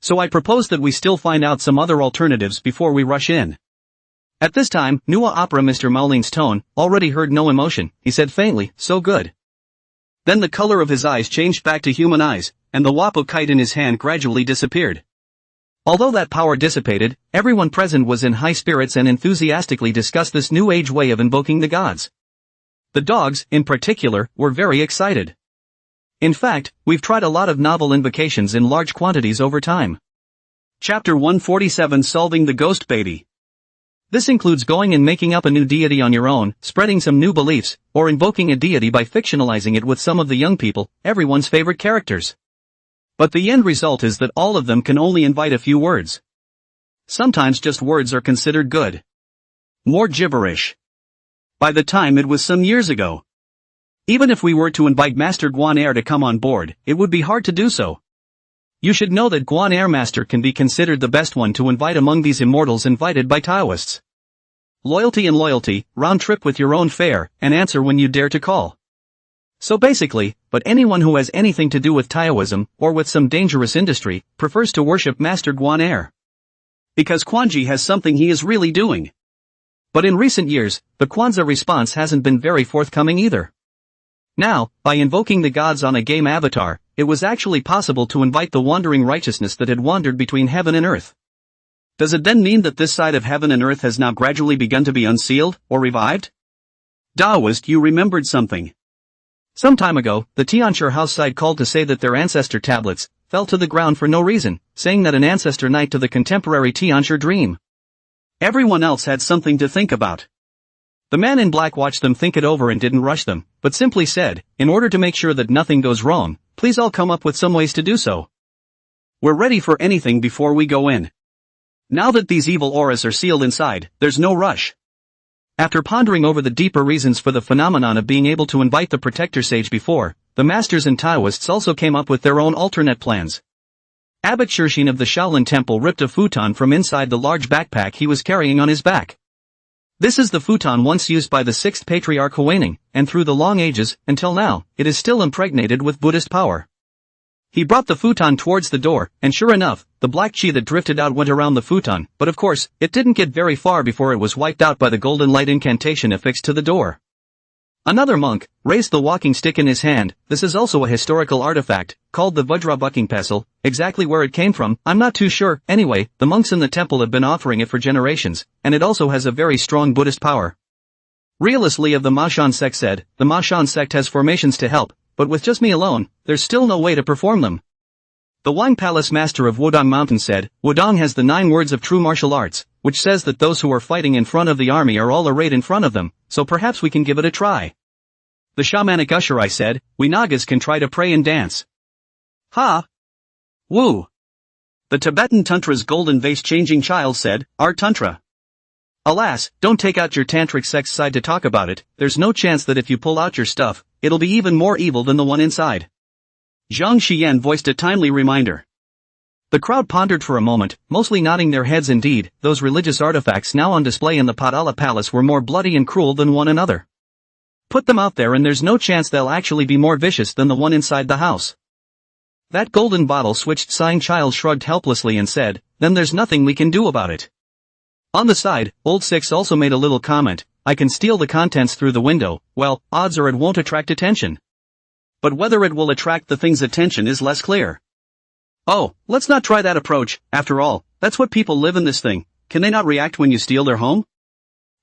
So I propose that we still find out some other alternatives before we rush in. At this time, Nuwa Opera Mr. Maolin's tone, already heard no emotion, he said faintly, so good. Then the color of his eyes changed back to human eyes, and the Wapo kite in his hand gradually disappeared. Although that power dissipated, everyone present was in high spirits and enthusiastically discussed this new age way of invoking the gods. The dogs, in particular, were very excited. In fact, we've tried a lot of novel invocations in large quantities over time. Chapter 147 Solving the Ghost Baby. This includes going and making up a new deity on your own, spreading some new beliefs, or invoking a deity by fictionalizing it with some of the young people, everyone's favorite characters. But the end result is that all of them can only invite a few words. Sometimes just words are considered good. More gibberish. By the time it was some years ago. Even if we were to invite Master Guan to come on board, it would be hard to do so. You should know that Guan Master can be considered the best one to invite among these immortals invited by Taoists. Loyalty and loyalty, round trip with your own fare, and answer when you dare to call. So basically, but anyone who has anything to do with Taoism, or with some dangerous industry, prefers to worship Master Guan. Because Quanji has something he is really doing. But in recent years, the Kwanzaa response hasn't been very forthcoming either. Now, by invoking the gods on a game avatar, it was actually possible to invite the wandering righteousness that had wandered between heaven and earth. Does it then mean that this side of heaven and earth has now gradually begun to be unsealed, or revived? Taoist, you remembered something. Some time ago, the Tianshi house side called to say that their ancestor tablets fell to the ground for no reason, saying that an ancestor night to the contemporary Tianshi dream. Everyone else had something to think about. The man in black watched them think it over and didn't rush them, but simply said, in order to make sure that nothing goes wrong, please all come up with some ways to do so. We're ready for anything before we go in. Now that these evil auras are sealed inside, there's no rush. After pondering over the deeper reasons for the phenomenon of being able to invite the protector sage before, the masters and Taoists also came up with their own alternate plans. Abbot Shirshin of the Shaolin Temple ripped a futon from inside the large backpack he was carrying on his back. This is the futon once used by the 6th Patriarch Huaining, and through the long ages, until now, it is still impregnated with Buddhist power. He brought the futon towards the door, and sure enough, the black chi that drifted out went around the futon, but of course, it didn't get very far before it was wiped out by the golden light incantation affixed to the door. Another monk raised the walking stick in his hand. This is also a historical artifact, called the Vajra bucking pestle. Exactly where it came from, I'm not too sure. Anyway, the monks in the temple have been offering it for generations, and it also has a very strong Buddhist power. Realist Li of the Mashan sect said, the Mashan sect has formations to help, but with just me alone, there's still no way to perform them. The Wang Palace master of Wudong Mountain said, Wudong has the 9 words of true martial arts, which says that those who are fighting in front of the army are all arrayed in front of them, so perhaps we can give it a try. The shamanic Usherai said, we Nagas can try to pray and dance. Ha! Woo! The Tibetan Tantra's golden vase-changing child said, Art Tantra. Alas, don't take out your tantric sex side to talk about it, there's no chance that if you pull out your stuff, it'll be even more evil than the one inside. Zhang Xian voiced a timely reminder. The crowd pondered for a moment, mostly nodding their heads. Indeed, those religious artifacts now on display in the Padala Palace were more bloody and cruel than one another. Put them out there and there's no chance they'll actually be more vicious than the one inside the house. That golden bottle switched sign child shrugged helplessly and said, then there's nothing we can do about it. On the side, Old Six also made a little comment, I can steal the contents through the window. Well, odds are it won't attract attention. But whether it will attract the thing's attention is less clear. Oh, let's not try that approach. After all, that's what people live in this thing. Can they not react when you steal their home?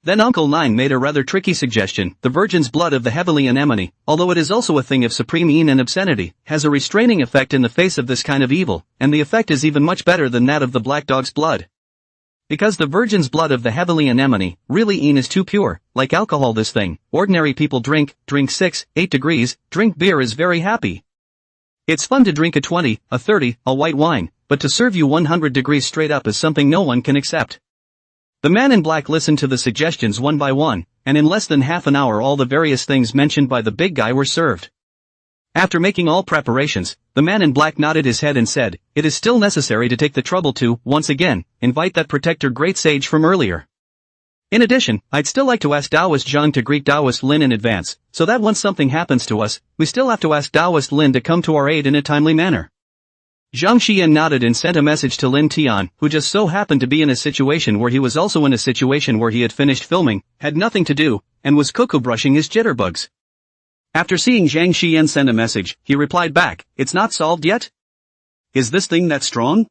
Then Uncle Nine made a rather tricky suggestion. The virgin's blood of the heavenly anemone, although it is also a thing of supreme een and obscenity, has a restraining effect in the face of this kind of evil, and the effect is even much better than that of the black dog's blood. Because the virgin's blood of the heavenly anemone, really een is too pure, like alcohol this thing, ordinary people drink 6, 8 degrees, drink beer is very happy. It's fun to drink a 20, a 30, a white wine, but to serve you 100 degrees straight up is something no one can accept. The man in black listened to the suggestions one by one, and in less than half an hour all the various things mentioned by the big guy were served. After making all preparations, the man in black nodded his head and said, it is still necessary to take the trouble to, once again, invite that protector great sage from earlier. In addition, I'd still like to ask Taoist Zhang to greet Taoist Lin in advance, so that once something happens to us, we still have to ask Taoist Lin to come to our aid in a timely manner. Zhang Xian nodded and sent a message to Lin Tian, who just so happened to be in a situation where he was also in a situation where he had finished filming, had nothing to do, and was cuckoo brushing his jitterbugs. After seeing Zhang Xian send a message, he replied back, it's not solved yet? Is this thing that strong?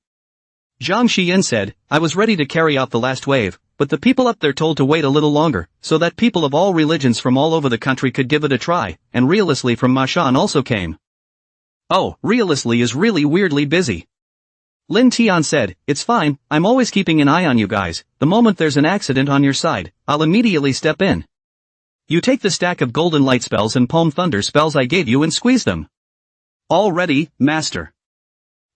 Zhang Xian said, I was ready to carry out the last wave, but the people up there told to wait a little longer, so that people of all religions from all over the country could give it a try, and realistically from Mashan also came. Oh, realistically is really weirdly busy. Lin Tian said, it's fine, I'm always keeping an eye on you guys, the moment there's an accident on your side, I'll immediately step in. You take the stack of golden light spells and palm thunder spells I gave you and squeeze them. All ready, master.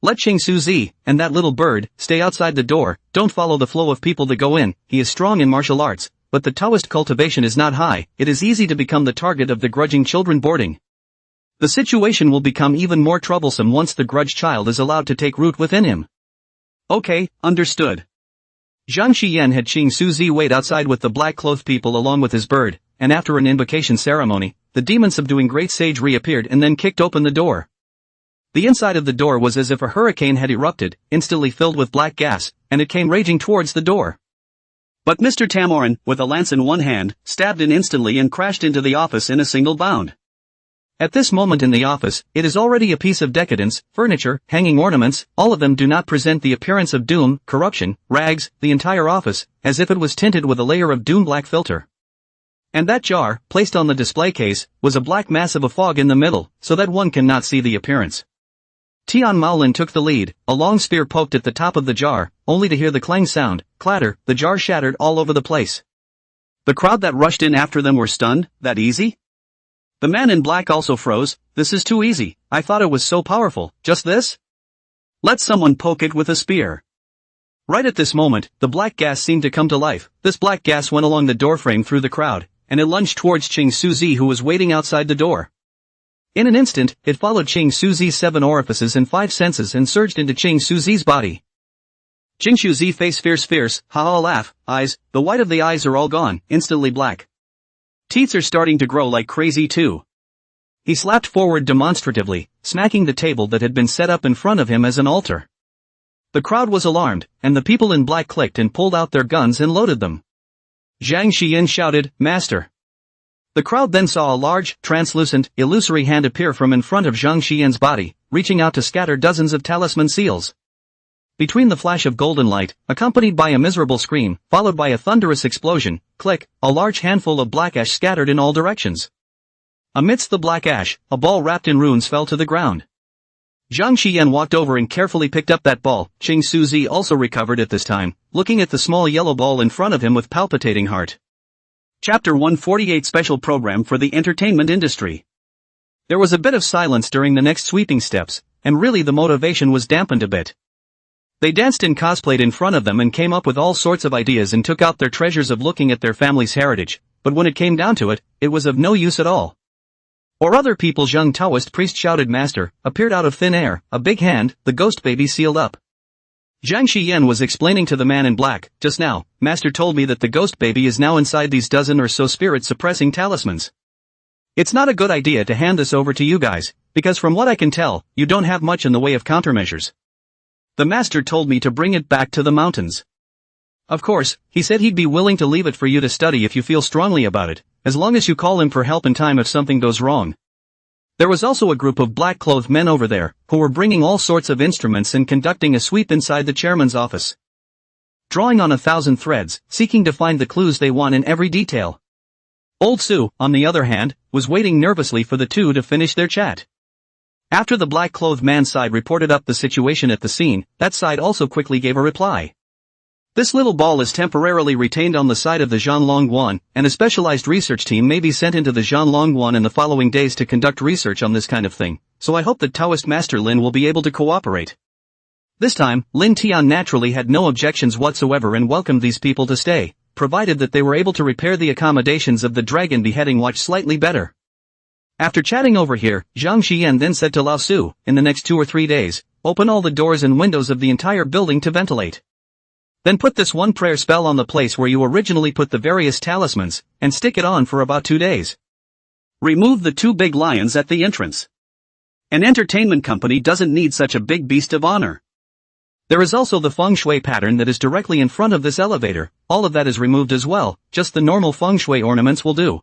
Let Ching Suzi, and that little bird, stay outside the door, don't follow the flow of people that go in, he is strong in martial arts, but the Taoist cultivation is not high, it is easy to become the target of the grudging children boarding. The situation will become even more troublesome once the grudge child is allowed to take root within him. Okay, understood. Zhang Xiyan had Ching Suzi wait outside with the black-clothed people along with his bird, and after an invocation ceremony, the demon subduing great sage reappeared and then kicked open the door. The inside of the door was as if a hurricane had erupted, instantly filled with black gas, and it came raging towards the door. But Mr. Tamorin, with a lance in one hand, stabbed in instantly and crashed into the office in a single bound. At this moment in the office, it is already a piece of decadence, furniture, hanging ornaments, all of them do not present the appearance of doom, corruption, rags, the entire office, as if it was tinted with a layer of doom black filter. And that jar, placed on the display case, was a black mass of a fog in the middle, so that one cannot see the appearance. Tian Maolin took the lead, a long spear poked at the top of the jar, only to hear the clang sound, clatter, the jar shattered all over the place. The crowd that rushed in after them were stunned, that easy? The man in black also froze, this is too easy, I thought it was so powerful, just this? Let someone poke it with a spear. Right at this moment, the black gas seemed to come to life, this black gas went along the doorframe through the crowd, and it lunged towards Ching Suzi who was waiting outside the door. In an instant, it followed Ching Suzi's 7 orifices and 5 senses and surged into Ching Suzi's body. Ching Suzi face fierce, ha laugh, eyes, the white of the eyes are all gone, instantly black. Teeth are starting to grow like crazy too. He slapped forward demonstratively, smacking the table that had been set up in front of him as an altar. The crowd was alarmed, and the people in black clicked and pulled out their guns and loaded them. Zhang Xiyan shouted, Master. The crowd then saw a large, translucent, illusory hand appear from in front of Zhang Xiyan's body, reaching out to scatter dozens of talisman seals. Between the flash of golden light, accompanied by a miserable scream, followed by a thunderous explosion, click, a large handful of black ash scattered in all directions. Amidst the black ash, a ball wrapped in runes fell to the ground. Zhang Xiyan walked over and carefully picked up that ball. Ching Suzi also recovered at this time, looking at the small yellow ball in front of him with palpitating heart. Chapter 148 Special Program for the Entertainment Industry. There was a bit of silence during the next sweeping steps, and really the motivation was dampened a bit. They danced and cosplayed in front of them and came up with all sorts of ideas and took out their treasures of looking at their family's heritage, but when it came down to it, it was of no use at all. Or other people's young Taoist priest shouted Master, appeared out of thin air, a big hand, the ghost baby sealed up. Zhang Xiyan was explaining to the man in black, just now, Master told me that the ghost baby is now inside these dozen or so spirit-suppressing talismans. It's not a good idea to hand this over to you guys, because from what I can tell, you don't have much in the way of countermeasures. The master told me to bring it back to the mountains. Of course, he said he'd be willing to leave it for you to study if you feel strongly about it, as long as you call him for help in time if something goes wrong. There was also a group of black-clothed men over there, who were bringing all sorts of instruments and conducting a sweep inside the chairman's office. Drawing on 1,000 threads, seeking to find the clues they want in every detail. Old Su, on the other hand, was waiting nervously for the two to finish their chat. After the black-clothed man's side reported up the situation at the scene, that side also quickly gave a reply. This little ball is temporarily retained on the side of the Zhanlong, and a specialized research team may be sent into the Zhanlong in the following days to conduct research on this kind of thing, so I hope that Taoist Master Lin will be able to cooperate. This time, Lin Tian naturally had no objections whatsoever and welcomed these people to stay, provided that they were able to repair the accommodations of the Dragon Beheading Watch slightly better. After chatting over here, Zhang Xiyan then said to Lao Su, in the next 2 or 3 days, open all the doors and windows of the entire building to ventilate. Then put this one prayer spell on the place where you originally put the various talismans, and stick it on for about 2 days. Remove the 2 big lions at the entrance. An entertainment company doesn't need such a big beast of honor. There is also the feng shui pattern that is directly in front of this elevator, all of that is removed as well, just the normal feng shui ornaments will do.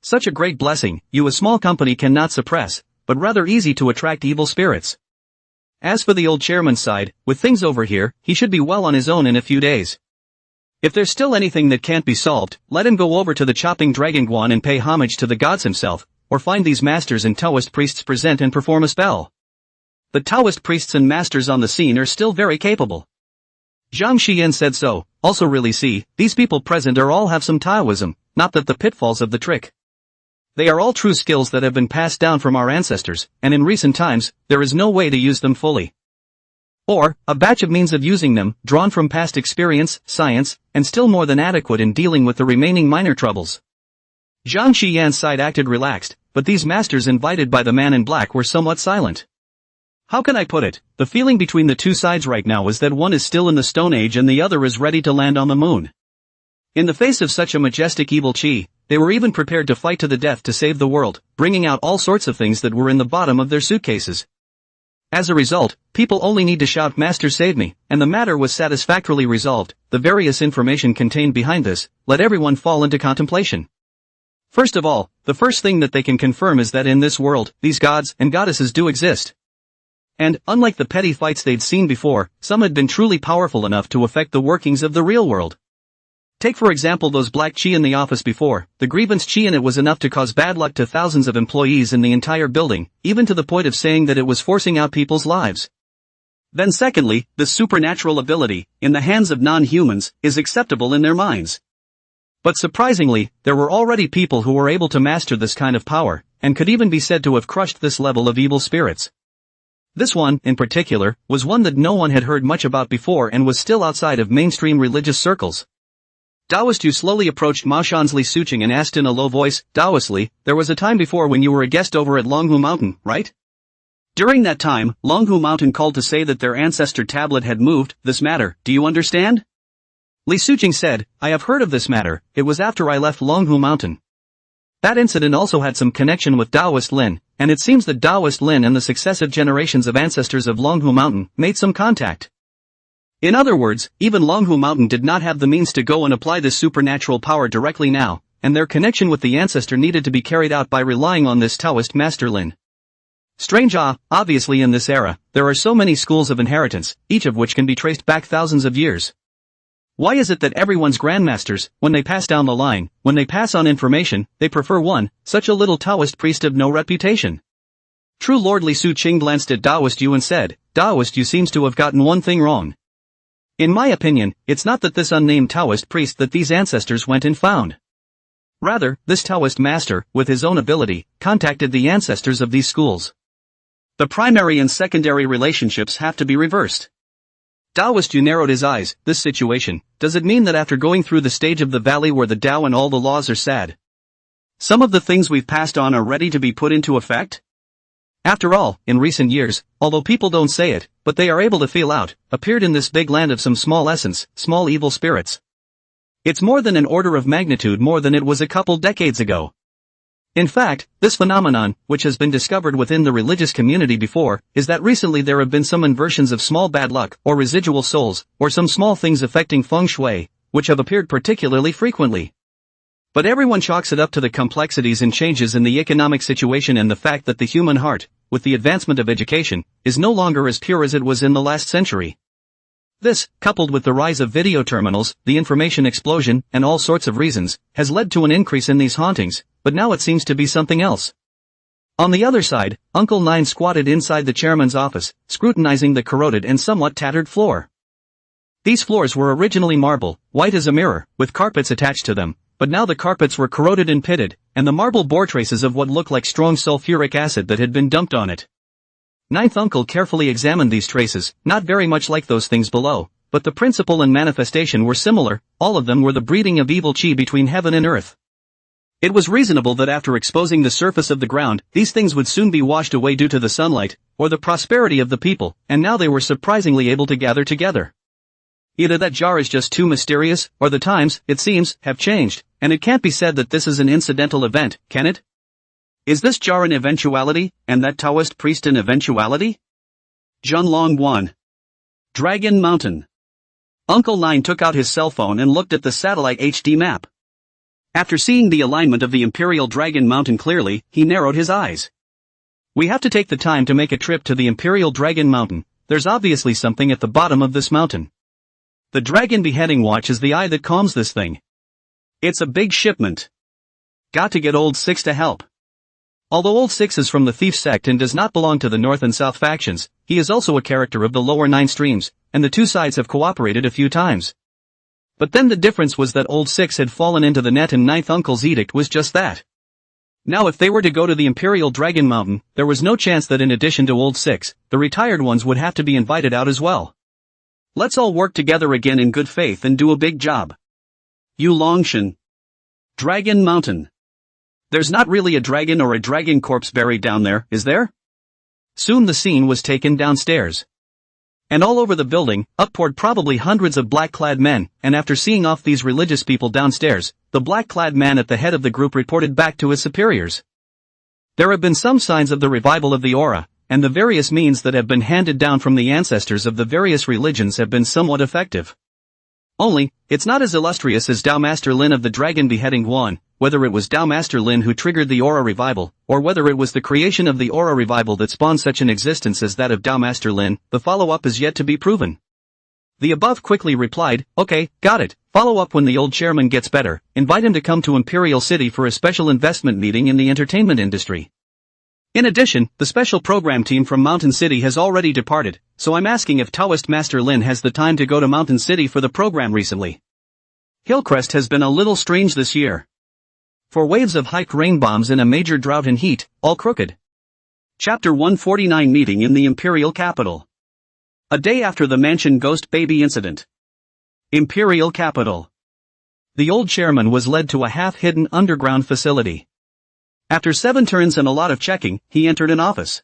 Such a great blessing, you a small company cannot suppress, but rather easy to attract evil spirits. As for the old chairman's side, with things over here, he should be well on his own in a few days. If there's still anything that can't be solved, let him go over to the chopping dragon Guan and pay homage to the gods himself, or find these masters and Taoist priests present and perform a spell. The Taoist priests and masters on the scene are still very capable. Zhang Xian said so. Also really see, these people present are all have some Taoism, not that the pitfalls of the trick. They are all true skills that have been passed down from our ancestors, and in recent times, there is no way to use them fully. Or, a batch of means of using them, drawn from past experience, science, and still more than adequate in dealing with the remaining minor troubles. Zhang Xian's side acted relaxed, but these masters invited by the man in black were somewhat silent. How can I put it? The feeling between the two sides right now is that one is still in the Stone Age and the other is ready to land on the moon. In the face of such a majestic evil chi, they were even prepared to fight to the death to save the world, bringing out all sorts of things that were in the bottom of their suitcases. As a result, people only need to shout "Master save me," and the matter was satisfactorily resolved. The various information contained behind this, let everyone fall into contemplation. First of all, the first thing that they can confirm is that in this world, these gods and goddesses do exist. And, unlike the petty fights they'd seen before, some had been truly powerful enough to affect the workings of the real world. Take for example those black chi in the office before. The grievance chi in it was enough to cause bad luck to thousands of employees in the entire building, even to the point of saying that it was forcing out people's lives. Then secondly, the supernatural ability, in the hands of non-humans, is acceptable in their minds. But surprisingly, there were already people who were able to master this kind of power, and could even be said to have crushed this level of evil spirits. This one, in particular, was one that no one had heard much about before and was still outside of mainstream religious circles. Taoist Yu slowly approached Mao Shan's Li Suqing and asked in a low voice, "Taoist Li, there was a time before when you were a guest over at Longhu Mountain, right? During that time, Longhu Mountain called to say that their ancestor tablet had moved. This matter, do you understand?" Li Suqing said, "I have heard of this matter. It was after I left Longhu Mountain. That incident also had some connection with Taoist Lin, and it seems that Taoist Lin and the successive generations of ancestors of Longhu Mountain made some contact. In other words, even Longhu Mountain did not have the means to go and apply this supernatural power directly now, and their connection with the ancestor needed to be carried out by relying on this Taoist master Lin. Strange obviously in this era, there are so many schools of inheritance, each of which can be traced back thousands of years. Why is it that everyone's grandmasters, when they pass down the line, when they pass on information, they prefer one, such a little Taoist priest of no reputation?" True Lord Li Suqing glanced at Taoist Yu and said, "Taoist Yu seems to have gotten one thing wrong. In my opinion, it's not that this unnamed Taoist priest that these ancestors went and found. Rather, this Taoist master, with his own ability, contacted the ancestors of these schools. The primary and secondary relationships have to be reversed." Taoist Yu narrowed his eyes. "This situation, does it mean that after going through the stage of the valley where the Tao and all the laws are sad, some of the things we've passed on are ready to be put into effect? After all, in recent years, although people don't say it, but they are able to feel out, appeared in this big land of some small essence, small evil spirits. It's more than an order of magnitude more than it was a couple decades ago. In fact, this phenomenon, which has been discovered within the religious community before, is that recently there have been some inversions of small bad luck, or residual souls, or some small things affecting feng shui, which have appeared particularly frequently. But everyone chalks it up to the complexities and changes in the economic situation and the fact that the human heart, with the advancement of education, is no longer as pure as it was in the last century. This, coupled with the rise of video terminals, the information explosion, and all sorts of reasons, has led to an increase in these hauntings, but now it seems to be something else. On the other side, Uncle Nine squatted inside the chairman's office, scrutinizing the corroded and somewhat tattered floor. These floors were originally marble, white as a mirror, with carpets attached to them, but now the carpets were corroded and pitted, and the marble bore traces of what looked like strong sulfuric acid that had been dumped on it. Ninth Uncle carefully examined these traces, not very much like those things below, but the principle and manifestation were similar. All of them were the breeding of evil chi between heaven and earth. It was reasonable that after exposing the surface of the ground, these things would soon be washed away due to the sunlight, or the prosperity of the people, and now they were surprisingly able to gather together. Either that jar is just too mysterious, or the times, it seems, have changed, and it can't be said that this is an incidental event, can it? Is this jar an eventuality, and that Taoist priest an eventuality? Zhenlong 1. Dragon Mountain. Uncle Nine took out his cell phone and looked at the satellite HD map. After seeing the alignment of the Imperial Dragon Mountain clearly, he narrowed his eyes. "We have to take the time to make a trip to the Imperial Dragon Mountain. There's obviously something at the bottom of this mountain. The Dragon Beheading Watch is the eye that calms this thing. It's a big shipment. Got to get old Six to help." Although Old Six is from the Thief sect and does not belong to the North and South factions, he is also a character of the lower 9 streams, and the two sides have cooperated a few times. But then the difference was that Old Six had fallen into the net and Ninth Uncle's edict was just that. Now if they were to go to the Imperial Dragon Mountain, there was no chance that in addition to Old Six, the retired ones would have to be invited out as well. Let's all work together again in good faith and do a big job. Yu Longshan. Dragon Mountain. There's not really a dragon or a dragon corpse buried down there, is there? Soon the scene was taken downstairs. And all over the building, up poured probably hundreds of black-clad men, and after seeing off these religious people downstairs, the black-clad man at the head of the group reported back to his superiors. There have been some signs of the revival of the aura, and the various means that have been handed down from the ancestors of the various religions have been somewhat effective. Only, it's not as illustrious as Dao Master Lin of the Dragon Beheading Guan, whether it was Dao Master Lin who triggered the aura revival, or whether it was the creation of the aura revival that spawned such an existence as that of Dao Master Lin, the follow-up is yet to be proven. The above quickly replied, okay, got it, follow up when the old chairman gets better, invite him to come to Imperial City for a special investment meeting in the entertainment industry. In addition, the special program team from Mountain City has already departed, so I'm asking if Taoist Master Lin has the time to go to Mountain City for the program recently. Hillcrest has been a little strange this year. 4 waves of hyped rain bombs in a major drought and heat, all crooked. Chapter 149 Meeting in the Imperial Capital. A day after the mansion ghost baby incident. Imperial Capital. The old chairman was led to a half-hidden underground facility. After 7 turns and a lot of checking, he entered an office.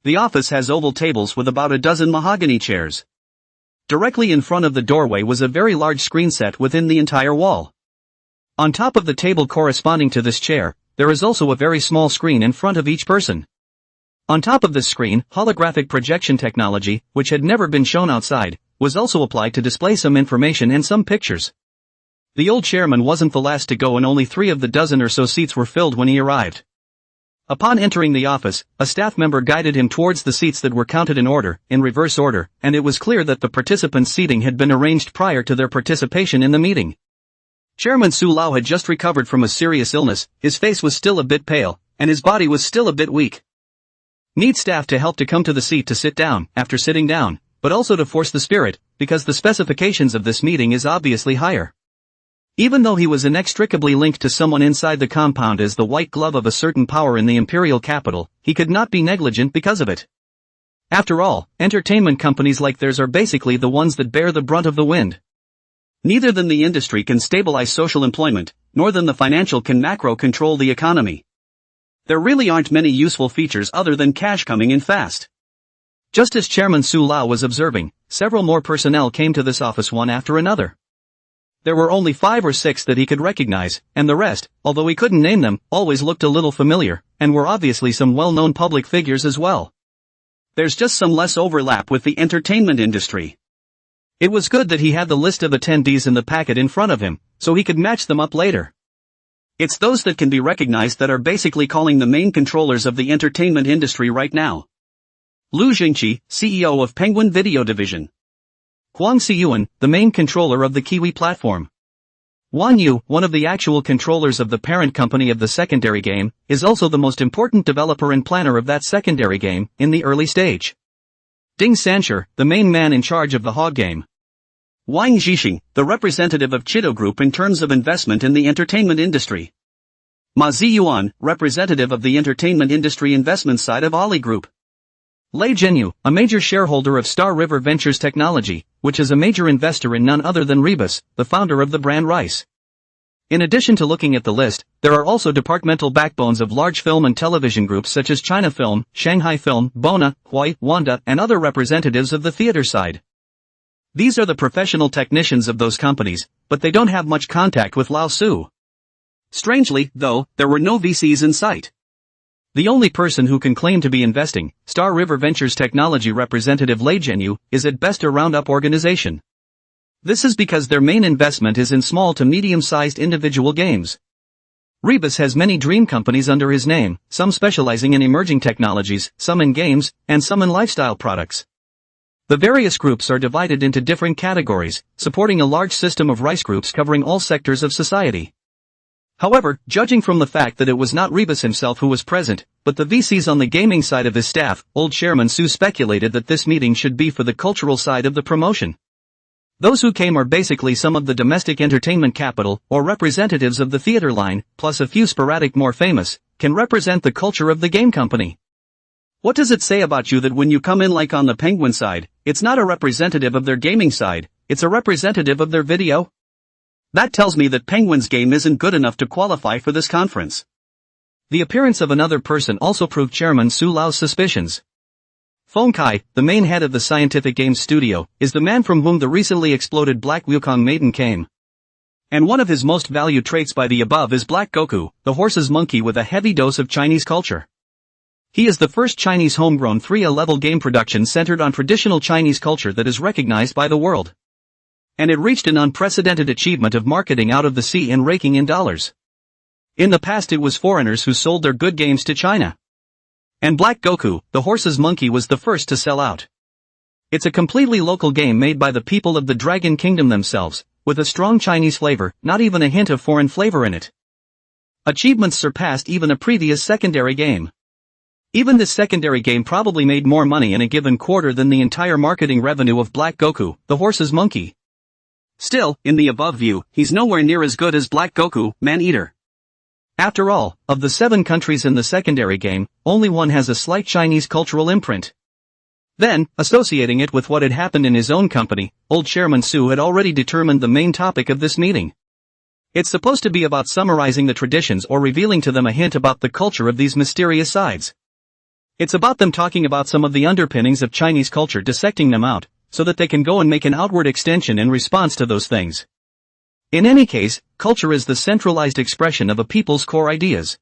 The office has oval tables with about a dozen mahogany chairs. Directly in front of the doorway was a very large screen set within the entire wall. On top of the table corresponding to this chair, there is also a very small screen in front of each person. On top of this screen, holographic projection technology, which had never been shown outside, was also applied to display some information and some pictures. The old chairman wasn't the last to go and only 3 of the dozen or so seats were filled when he arrived. Upon entering the office, a staff member guided him towards the seats that were counted in order, in reverse order, and it was clear that the participants' seating had been arranged prior to their participation in the meeting. Chairman Su Lao had just recovered from a serious illness, his face was still a bit pale, and his body was still a bit weak. Need staff to help to come to the seat to sit down, after sitting down, but also to force the spirit, because the specifications of this meeting is obviously higher. Even though he was inextricably linked to someone inside the compound as the white glove of a certain power in the imperial capital, he could not be negligent because of it. After all, entertainment companies like theirs are basically the ones that bear the brunt of the wind. Neither than the industry can stabilize social employment, nor than the financial can macro control the economy. There really aren't many useful features other than cash coming in fast. Just as Chairman Su Lao was observing, several more personnel came to this office one after another. There were only 5 or 6 that he could recognize, and the rest, although he couldn't name them, always looked a little familiar, and were obviously some well-known public figures as well. There's just some less overlap with the entertainment industry. It was good that he had the list of attendees in the packet in front of him, so he could match them up later. It's those that can be recognized that are basically calling the main controllers of the entertainment industry right now. Lu Jingqi, CEO of Penguin Video Division. Huang Xiyuan, the main controller of the Kiwi platform. Wan Yu, one of the actual controllers of the parent company of the secondary game, is also the most important developer and planner of that secondary game, in the early stage. Ding Sancher, the main man in charge of the Hog game. Wang Zhixing, the representative of Chido Group in terms of investment in the entertainment industry. Ma Ziyuan, representative of the entertainment industry investment side of Ali Group. Lei Zhenyu, a major shareholder of Star River Ventures Technology, which is a major investor in none other than Rebus, the founder of the brand Rice. In addition to looking at the list, there are also departmental backbones of large film and television groups such as China Film, Shanghai Film, Bona, Huai, Wanda, and other representatives of the theater side. These are the professional technicians of those companies, but they don't have much contact with Lao Su. Strangely, though, there were no VCs in sight. The only person who can claim to be investing, Star River Ventures Technology representative Lei Zhenyu, is at best a round-up organization. This is because their main investment is in small to medium-sized individual games. Rebus has many dream companies under his name, some specializing in emerging technologies, some in games, and some in lifestyle products. The various groups are divided into different categories, supporting a large system of rice groups covering all sectors of society. However, judging from the fact that it was not Rebus himself who was present, but the VCs on the gaming side of his staff, old Chairman Su speculated that this meeting should be for the cultural side of the promotion. Those who came are basically some of the domestic entertainment capital, or representatives of the theater line, plus a few sporadic more famous, can represent the culture of the game company. What does it say about you that when you come in like on the Penguin side, it's not a representative of their gaming side, it's a representative of their video? That tells me that Penguin's game isn't good enough to qualify for this conference. The appearance of another person also proved Chairman Su Lao's suspicions. Feng Kai, the main head of the scientific games studio, is the man from whom the recently exploded Black Wukong maiden came. And one of his most valued traits by the above is Black Goku, the horse's monkey with a heavy dose of Chinese culture. He is the first Chinese homegrown 3A-level game production centered on traditional Chinese culture that is recognized by the world. And it reached an unprecedented achievement of marketing out of the sea and raking in dollars. In the past it was foreigners who sold their good games to China. And Black Goku, the horse's monkey, was the first to sell out. It's a completely local game made by the people of the Dragon Kingdom themselves, with a strong Chinese flavor, not even a hint of foreign flavor in it. Achievements surpassed even a previous secondary game. Even this secondary game probably made more money in a given quarter than the entire marketing revenue of Black Goku, the horse's monkey. Still, in the above view, he's nowhere near as good as Black Goku, Man-Eater. After all, of the 7 countries in the secondary game, only one has a slight Chinese cultural imprint. Then, associating it with what had happened in his own company, old Chairman Su had already determined the main topic of this meeting. It's supposed to be about summarizing the traditions or revealing to them a hint about the culture of these mysterious sides. It's about them talking about some of the underpinnings of Chinese culture, dissecting them out, so that they can go and make an outward extension in response to those things. In any case, culture is the centralized expression of a people's core ideas.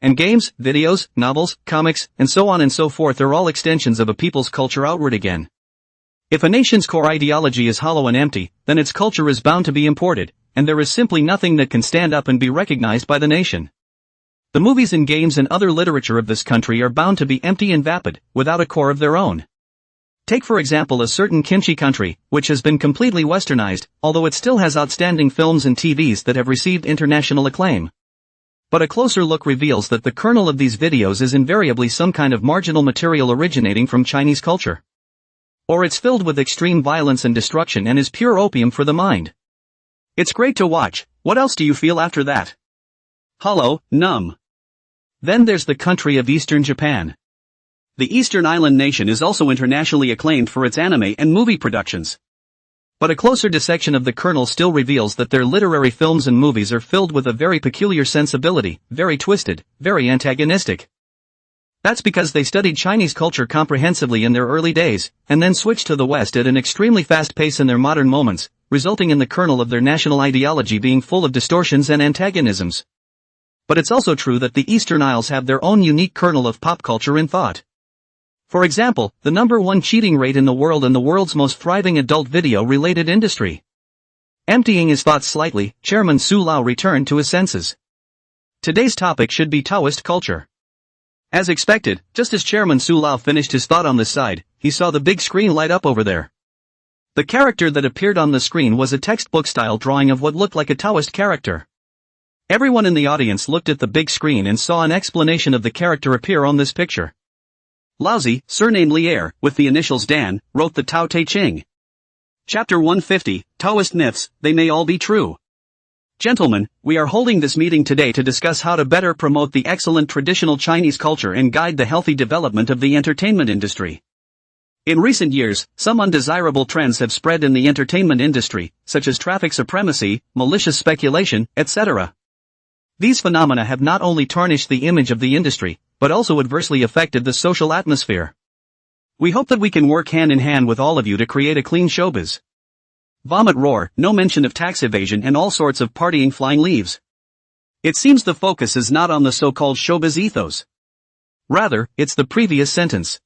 And games, videos, novels, comics, and so on and so forth are all extensions of a people's culture outward again. If a nation's core ideology is hollow and empty, then its culture is bound to be imported, and there is simply nothing that can stand up and be recognized by the nation. The movies and games and other literature of this country are bound to be empty and vapid, without a core of their own. Take for example a certain kimchi country, which has been completely westernized, although it still has outstanding films and TVs that have received international acclaim. But a closer look reveals that the kernel of these videos is invariably some kind of marginal material originating from Chinese culture. Or it's filled with extreme violence and destruction and is pure opium for the mind. It's great to watch, what else do you feel after that? Hollow, numb. Then there's the country of Eastern Japan. The Eastern Island nation is also internationally acclaimed for its anime and movie productions. But a closer dissection of the kernel still reveals that their literary films and movies are filled with a very peculiar sensibility, very twisted, very antagonistic. That's because they studied Chinese culture comprehensively in their early days, and then switched to the West at an extremely fast pace in their modern moments, resulting in the kernel of their national ideology being full of distortions and antagonisms. But it's also true that the Eastern Isles have their own unique kernel of pop culture and thought. For example, the #1 cheating rate in the world and the world's most thriving adult video-related industry. Emptying his thoughts slightly, Chairman Su Lao returned to his senses. Today's topic should be Taoist culture. As expected, just as Chairman Su Lao finished his thought on this side, he saw the big screen light up over there. The character that appeared on the screen was a textbook-style drawing of what looked like a Taoist character. Everyone in the audience looked at the big screen and saw an explanation of the character appear on this picture. Laozi, surname Lier, with the initials Dan, wrote the Tao Te Ching. Chapter 150, Taoist Myths, They May All Be True. Gentlemen, we are holding this meeting today to discuss how to better promote the excellent traditional Chinese culture and guide the healthy development of the entertainment industry. In recent years, some undesirable trends have spread in the entertainment industry, such as traffic supremacy, malicious speculation, etc. These phenomena have not only tarnished the image of the industry, but also adversely affected the social atmosphere. We hope that we can work hand in hand with all of you to create a clean showbiz. Vomit roar, no mention of tax evasion and all sorts of partying flying leaves. It seems the focus is not on the so-called showbiz ethos. Rather, it's the previous sentence.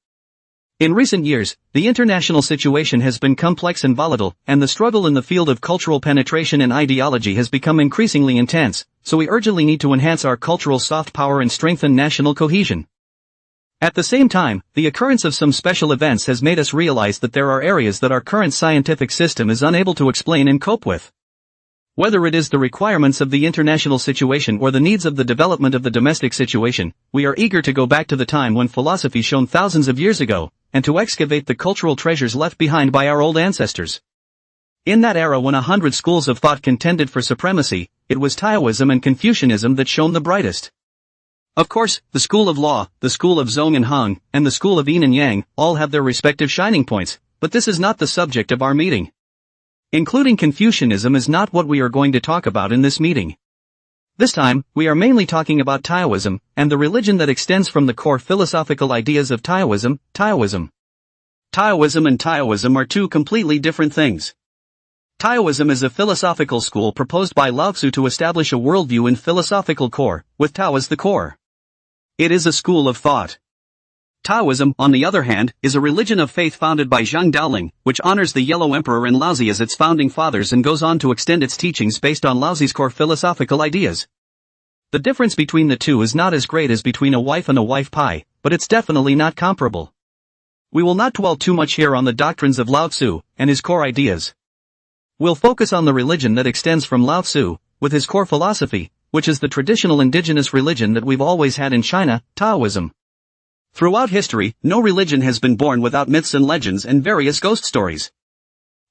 In recent years, the international situation has been complex and volatile, and the struggle in the field of cultural penetration and ideology has become increasingly intense, so we urgently need to enhance our cultural soft power and strengthen national cohesion. At the same time, the occurrence of some special events has made us realize that there are areas that our current scientific system is unable to explain and cope with. Whether it is the requirements of the international situation or the needs of the development of the domestic situation, we are eager to go back to the time when philosophy shone thousands of years ago, and to excavate the cultural treasures left behind by our old ancestors. In that era when 100 schools of thought contended for supremacy, it was Taoism and Confucianism that shone the brightest. Of course, the school of law, the school of Zhong and Hong, and the school of Yin and Yang all have their respective shining points, but this is not the subject of our meeting. Including Confucianism is not what we are going to talk about in this meeting. This time, we are mainly talking about Taoism, and the religion that extends from the core philosophical ideas of Taoism. Taoism and Taoism are two completely different things. Taoism is a philosophical school proposed by Lao Tzu to establish a worldview in philosophical core, with Tao as the core. It is a school of thought. Taoism, on the other hand, is a religion of faith founded by Zhang Daoling, which honors the Yellow Emperor and Laozi as its founding fathers and goes on to extend its teachings based on Laozi's core philosophical ideas. The difference between the two is not as great as between a wife and a wife pie, but it's definitely not comparable. We will not dwell too much here on the doctrines of Lao Tzu and his core ideas. We'll focus on the religion that extends from Lao Tzu, with his core philosophy, which is the traditional indigenous religion that we've always had in China, Taoism. Throughout history, no religion has been born without myths and legends and various ghost stories.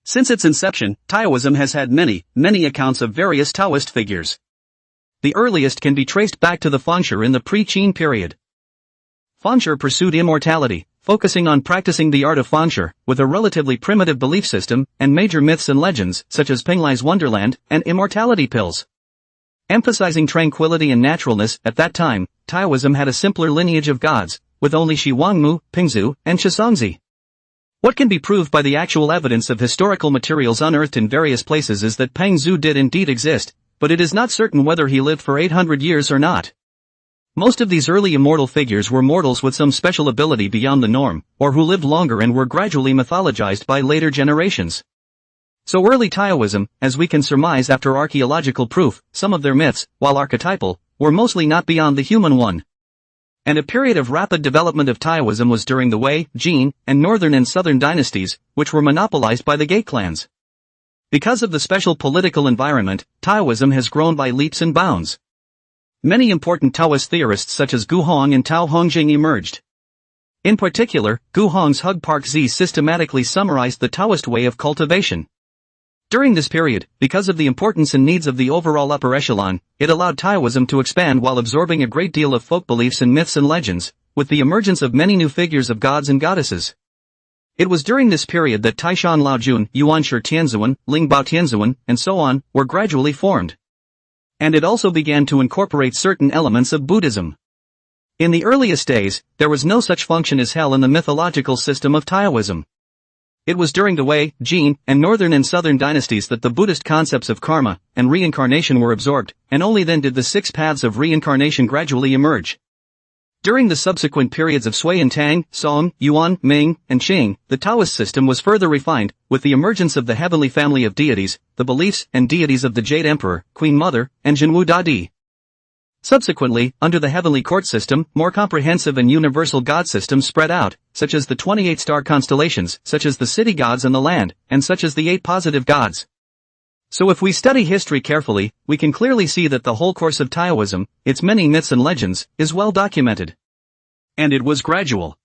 Since its inception, Taoism has had many accounts of various Taoist figures. The earliest can be traced back to the Fangshe in the pre-Qin period. Fangshe pursued immortality, focusing on practicing the art of Fangshe, with a relatively primitive belief system, and major myths and legends, such as Penglai's Wonderland, and immortality pills. Emphasizing tranquility and naturalness, at that time, Taoism had a simpler lineage of gods, with only Shi Wangmu, Pingzu, and Shizongzi. What can be proved by the actual evidence of historical materials unearthed in various places is that Pengzu did indeed exist, but it is not certain whether he lived for 800 years or not. Most of these early immortal figures were mortals with some special ability beyond the norm, or who lived longer and were gradually mythologized by later generations. So early Taoism, as we can surmise after archaeological proof, some of their myths, while archetypal, were mostly not beyond the human one. And a period of rapid development of Taoism was during the Wei, Jin, and northern and southern dynasties, which were monopolized by the Gate clans. Because of the special political environment, Taoism has grown by leaps and bounds. Many important Taoist theorists such as Gu Hong and Tao Hongjing emerged. In particular, Gu Hong's Hug Park Zi systematically summarized the Taoist way of cultivation. During this period, because of the importance and needs of the overall upper echelon, it allowed Taoism to expand while absorbing a great deal of folk beliefs and myths and legends, with the emergence of many new figures of gods and goddesses. It was during this period that Taishan Laojun, Yuanshi Tianzuan, Lingbao Tianzuan, and so on, were gradually formed. And it also began to incorporate certain elements of Buddhism. In the earliest days, there was no such function as hell in the mythological system of Taoism. It was during the Wei, Jin, and northern and southern dynasties that the Buddhist concepts of karma and reincarnation were absorbed, and only then did the 6 paths of reincarnation gradually emerge. During the subsequent periods of Sui and Tang, Song, Yuan, Ming, and Qing, the Taoist system was further refined, with the emergence of the heavenly family of deities, the beliefs and deities of the Jade Emperor, Queen Mother, and Zhenwu Dadi. Subsequently, under the heavenly court system, more comprehensive and universal god systems spread out, such as the 28 star constellations, such as the city gods and the land, and such as the 8 positive gods. So if we study history carefully, we can clearly see that the whole course of Taoism, its many myths and legends, is well documented. And it was gradual.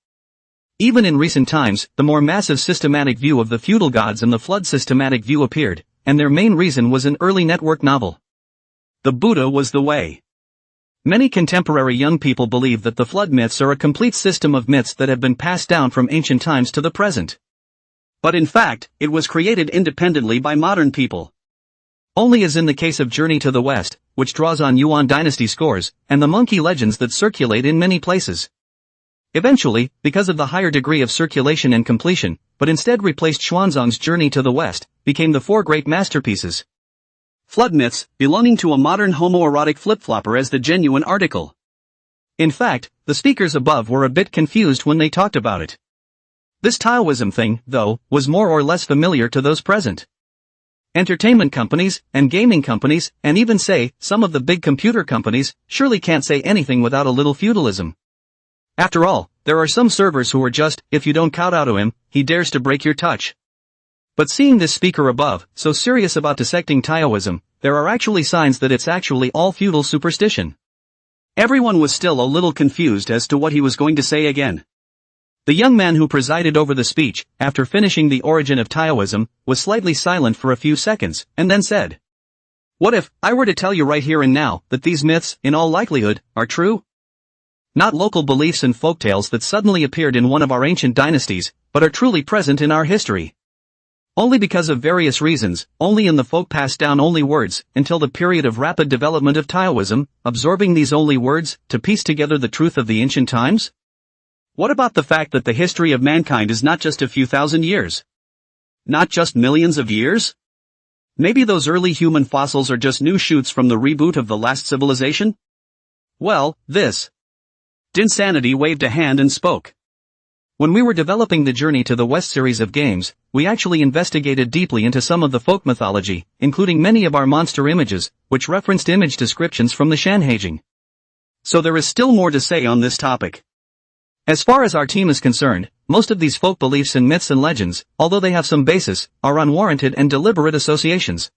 Even in recent times, the more massive systematic view of the feudal gods and the flood systematic view appeared, and their main reason was an early network novel. The Buddha was the way. Many contemporary young people believe that the flood myths are a complete system of myths that have been passed down from ancient times to the present. But in fact, it was created independently by modern people. Only as in the case of Journey to the West, which draws on Yuan dynasty scores, and the monkey legends that circulate in many places. Eventually, because of the higher degree of circulation and completion, but instead replaced Xuanzang's Journey to the West, became the 4 great masterpieces. Flood myths, belonging to a modern homoerotic flip-flopper as the genuine article. In fact, the speakers above were a bit confused when they talked about it. This Taoism thing, though, was more or less familiar to those present. Entertainment companies, and gaming companies, and even say, some of the big computer companies, surely can't say anything without a little feudalism. After all, there are some servers who are just, if you don't kowtow to him, he dares to break your touch. But seeing this speaker above, so serious about dissecting Taoism, there are actually signs that it's actually all feudal superstition. Everyone was still a little confused as to what he was going to say again. The young man who presided over the speech, after finishing the origin of Taoism, was slightly silent for a few seconds, and then said, "What if I were to tell you right here and now that these myths, in all likelihood, are true? Not local beliefs and folktales that suddenly appeared in one of our ancient dynasties, but are truly present in our history. Only because of various reasons, only in the folk passed down only words, until the period of rapid development of Taoism, absorbing these only words, to piece together the truth of the ancient times? What about the fact that the history of mankind is not just a few thousand years? Not just millions of years? Maybe those early human fossils are just new shoots from the reboot of the last civilization? Well, this. Dinsanity waved a hand and spoke. When we were developing the Journey to the West series of games, we actually investigated deeply into some of the folk mythology, including many of our monster images, which referenced image descriptions from the Shanhaijing. So there is still more to say on this topic. As far as our team is concerned, most of these folk beliefs and myths and legends, although they have some basis, are unwarranted and deliberate associations.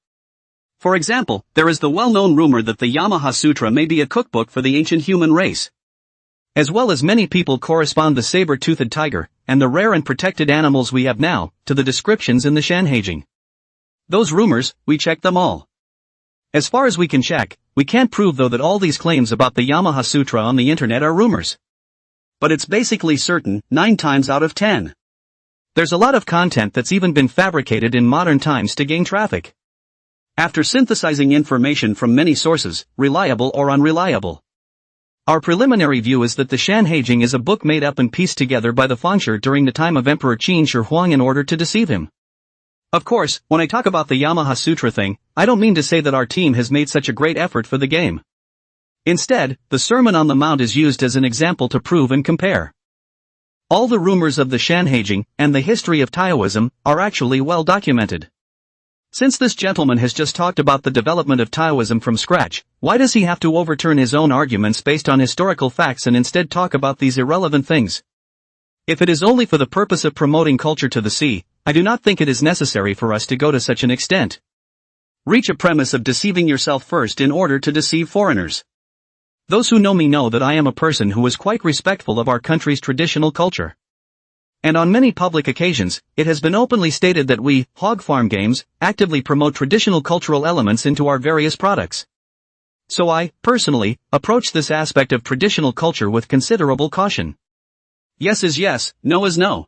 For example, there is the well-known rumor that the Yamaha Sutra may be a cookbook for the ancient human race. As well as many people correspond the saber-toothed tiger, and the rare and protected animals we have now, to the descriptions in the Shanhaijing. Those rumors, we checked them all. As far as we can check, we can't prove though that all these claims about the Yamaha Sutra on the internet are rumors. But it's basically certain, 9 times out of 10. There's a lot of content that's even been fabricated in modern times to gain traffic. After synthesizing information from many sources, reliable or unreliable. Our preliminary view is that the Shanhaijing is a book made up and pieced together by the Fengshi during the time of Emperor Qin Shi Huang in order to deceive him. Of course, when I talk about the Yamaha Sutra thing, I don't mean to say that our team has made such a great effort for the game. Instead, the Sermon on the Mount is used as an example to prove and compare. All the rumors of the Shanhaijing, and the history of Taoism, are actually well documented. Since this gentleman has just talked about the development of Taoism from scratch, why does he have to overturn his own arguments based on historical facts and instead talk about these irrelevant things? If it is only for the purpose of promoting culture to the sea, I do not think it is necessary for us to go to such an extent. Reach a premise of deceiving yourself first in order to deceive foreigners. Those who know me know that I am a person who is quite respectful of our country's traditional culture. And on many public occasions, it has been openly stated that we, Hog Farm Games, actively promote traditional cultural elements into our various products. So I, personally, approach this aspect of traditional culture with considerable caution. Yes is yes, no is no.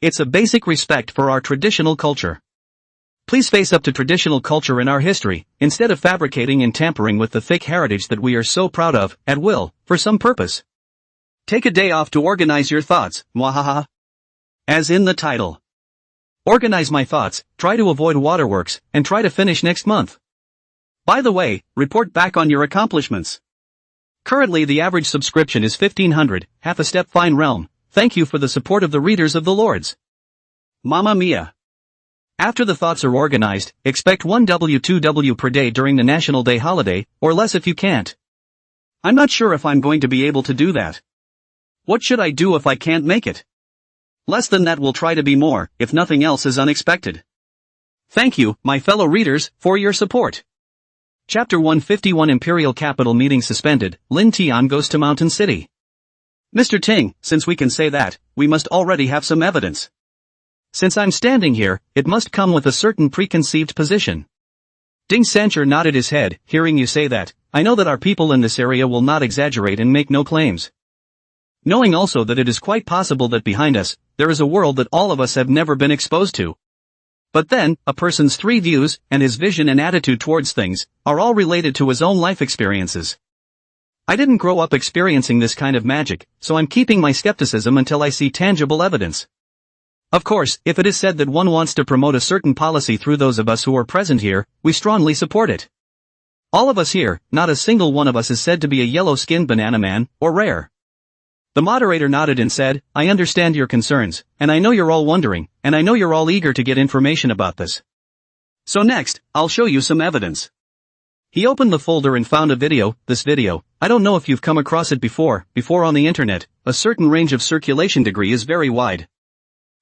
It's a basic respect for our traditional culture. Please face up to traditional culture in our history, instead of fabricating and tampering with the thick heritage that we are so proud of, at will, for some purpose. Take a day off to organize your thoughts, mwahaha. As in the title. Organize my thoughts, try to avoid waterworks, and try to finish next month. By the way, report back on your accomplishments. Currently the average subscription is 1500, half a step fine realm. Thank you for the support of the readers of the Lords. Mamma mia. After the thoughts are organized, expect 1W2W per day during the National Day holiday, or less if you can't. I'm not sure if I'm going to be able to do that. What should I do if I can't make it? Less than that will try to be more, if nothing else is unexpected. Thank you, my fellow readers, for your support. Chapter 151 Imperial Capital Meeting Suspended, Lin Tian goes to Mountain City. Mr. Ting, since we can say that, we must already have some evidence. Since I'm standing here, it must come with a certain preconceived position. Ding Sancher nodded his head, hearing you say that, I know that our people in this area will not exaggerate and make no claims. Knowing also that it is quite possible that behind us, there is a world that all of us have never been exposed to. But then, a person's 3 views, and his vision and attitude towards things, are all related to his own life experiences. I didn't grow up experiencing this kind of magic, so I'm keeping my skepticism until I see tangible evidence. Of course, if it is said that one wants to promote a certain policy through those of us who are present here, we strongly support it. All of us here, not a single one of us is said to be a yellow-skinned banana man, or rare. The moderator nodded and said, I understand your concerns, and I know you're all wondering, and I know you're all eager to get information about this. So next, I'll show you some evidence. He opened the folder and found a video. This video, I don't know if you've come across it before on the internet, a certain range of circulation degree is very wide.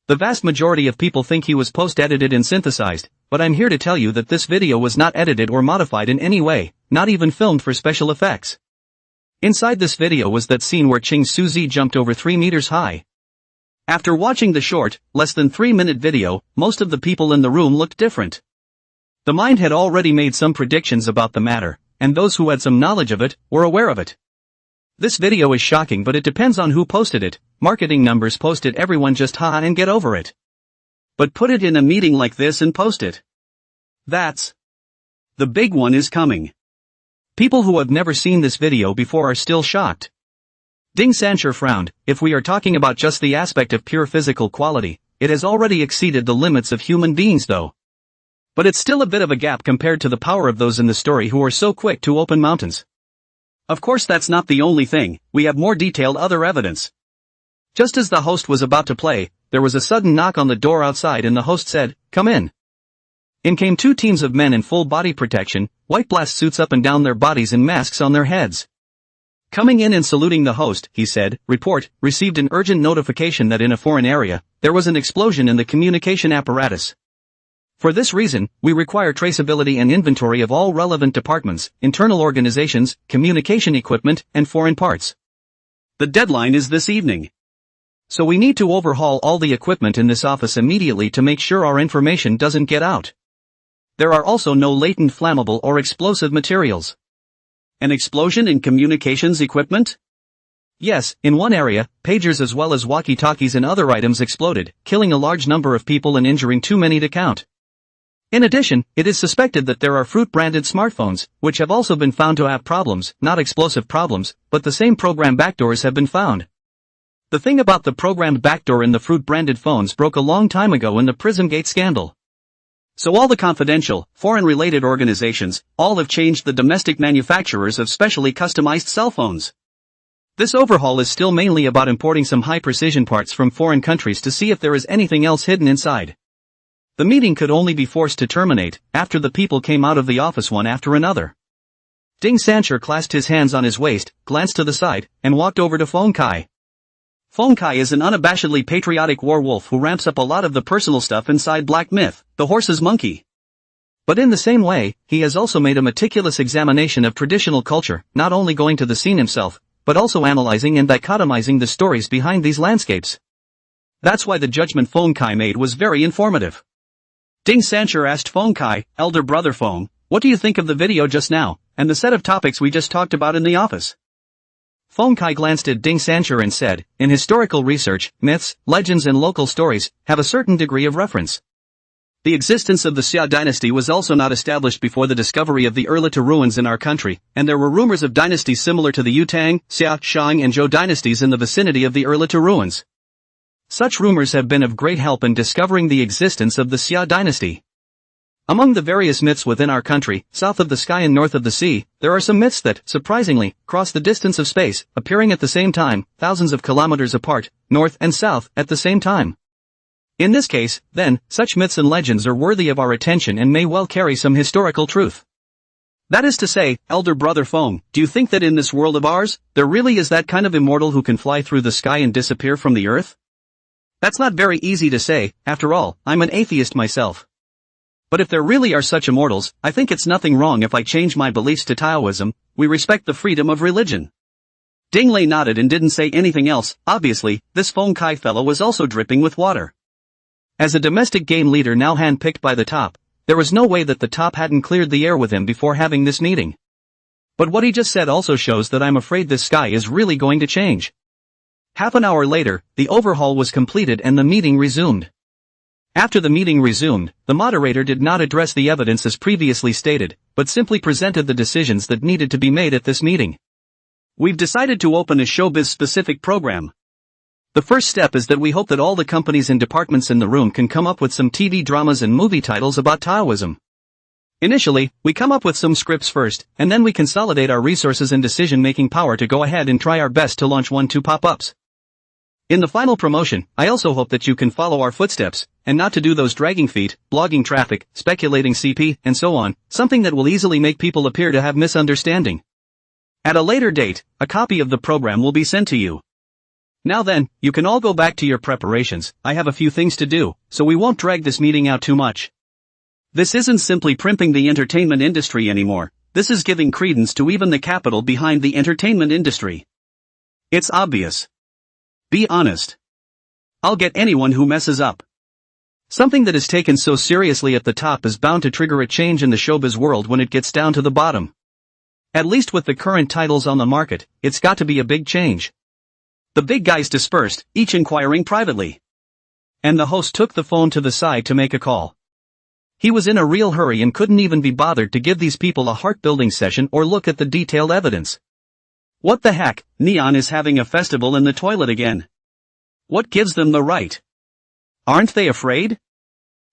The vast majority of people think he was post-edited and synthesized, but I'm here to tell you that this video was not edited or modified in any way, not even filmed for special effects. Inside this video was that scene where Ching Suzy jumped over 3 meters high. After watching the short, less than 3-minute video, most of the people in the room looked different. The mind had already made some predictions about the matter, and those who had some knowledge of it, were aware of it. This video is shocking, but it depends on who posted it. Marketing numbers posted everyone just ha and get over it. But put it in a meeting like this and post it. That's the big one is coming. People who have never seen this video before are still shocked. Ding Sancher frowned. If we are talking about just the aspect of pure physical quality, it has already exceeded the limits of human beings though. But it's still a bit of a gap compared to the power of those in the story who are so quick to open mountains. Of course that's not the only thing, we have more detailed other evidence. Just as the host was about to play, there was a sudden knock on the door outside and the host said, "Come in." In came 2 teams of men in full body protection, white blast suits up and down their bodies and masks on their heads. Coming in and saluting the host, he said, "Report, received an urgent notification that in a foreign area, there was an explosion in the communication apparatus. For this reason, we require traceability and inventory of all relevant departments, internal organizations, communication equipment, and foreign parts. The deadline is this evening. So we need to overhaul all the equipment in this office immediately to make sure our information doesn't get out. There are also no latent flammable or explosive materials." An explosion in communications equipment? Yes, in one area, pagers as well as walkie-talkies and other items exploded, killing a large number of people and injuring too many to count. In addition, it is suspected that there are Fruit-branded smartphones, which have also been found to have problems, not explosive problems, but the same program backdoors have been found. The thing about the programmed backdoor in the Fruit-branded phones broke a long time ago in the Prismgate scandal. So all the confidential, foreign-related organizations, all have changed the domestic manufacturers of specially customized cell phones. This overhaul is still mainly about importing some high-precision parts from foreign countries to see if there is anything else hidden inside. The meeting could only be forced to terminate, after the people came out of the office one after another. Ding Sancher clasped his hands on his waist, glanced to the side, and walked over to Feng Kai. Feng Kai is an unabashedly patriotic war wolf who ramps up a lot of the personal stuff inside Black Myth, the horse's monkey. But in the same way, he has also made a meticulous examination of traditional culture, not only going to the scene himself, but also analyzing and dichotomizing the stories behind these landscapes. That's why the judgment Feng Kai made was very informative. Ding Sancher asked Feng Kai, "Elder brother Feng, what do you think of the video just now, and the set of topics we just talked about in the office?" Feng Kai glanced at Ding Sancher and said, "In historical research, myths, legends and local stories have a certain degree of reference. The existence of the Xia dynasty was also not established before the discovery of the Erlita ruins in our country, and there were rumors of dynasties similar to the Yutang, Xia, Shang and Zhou dynasties in the vicinity of the Erlita ruins. Such rumors have been of great help in discovering the existence of the Xia dynasty. Among the various myths within our country, south of the sky and north of the sea, there are some myths that, surprisingly, cross the distance of space, appearing at the same time, thousands of kilometers apart, north and south, at the same time. In this case, then, such myths and legends are worthy of our attention and may well carry some historical truth. That is to say, elder brother Feng, do you think that in this world of ours, there really is that kind of immortal who can fly through the sky and disappear from the earth? That's not very easy to say, after all, I'm an atheist myself. But if there really are such immortals, I think it's nothing wrong if I change my beliefs to Taoism. We respect the freedom of religion." Ding Lei nodded and didn't say anything else. Obviously, this Feng Kai fellow was also dripping with water. As a domestic game leader now handpicked by the top, there was no way that the top hadn't cleared the air with him before having this meeting. But what he just said also shows that I'm afraid this sky is really going to change. Half an hour later, the overhaul was completed and the meeting resumed. After the meeting resumed, the moderator did not address the evidence as previously stated, but simply presented the decisions that needed to be made at this meeting. "We've decided to open a showbiz-specific program. The first step is that we hope that all the companies and departments in the room can come up with some TV dramas and movie titles about Taoism. Initially, we come up with some scripts first, and then we consolidate our resources and decision-making power to go ahead and try our best to launch 1-2 pop-ups. In the final promotion, I also hope that you can follow our footsteps, and not to do those dragging feet, blogging traffic, speculating CP, and so on, something that will easily make people appear to have misunderstanding. At a later date, a copy of the program will be sent to you. Now then, you can all go back to your preparations. I have a few things to do, so we won't drag this meeting out too much." This isn't simply primping the entertainment industry anymore, this is giving credence to even the capital behind the entertainment industry. It's obvious. Be honest. I'll get anyone who messes up. Something that is taken so seriously at the top is bound to trigger a change in the showbiz world when it gets down to the bottom. At least with the current titles on the market, it's got to be a big change. The big guys dispersed, each inquiring privately. And the host took the phone to the side to make a call. He was in a real hurry and couldn't even be bothered to give these people a heart-building session or look at the detailed evidence. What the heck, Neon is having a festival in the toilet again. What gives them the right? Aren't they afraid?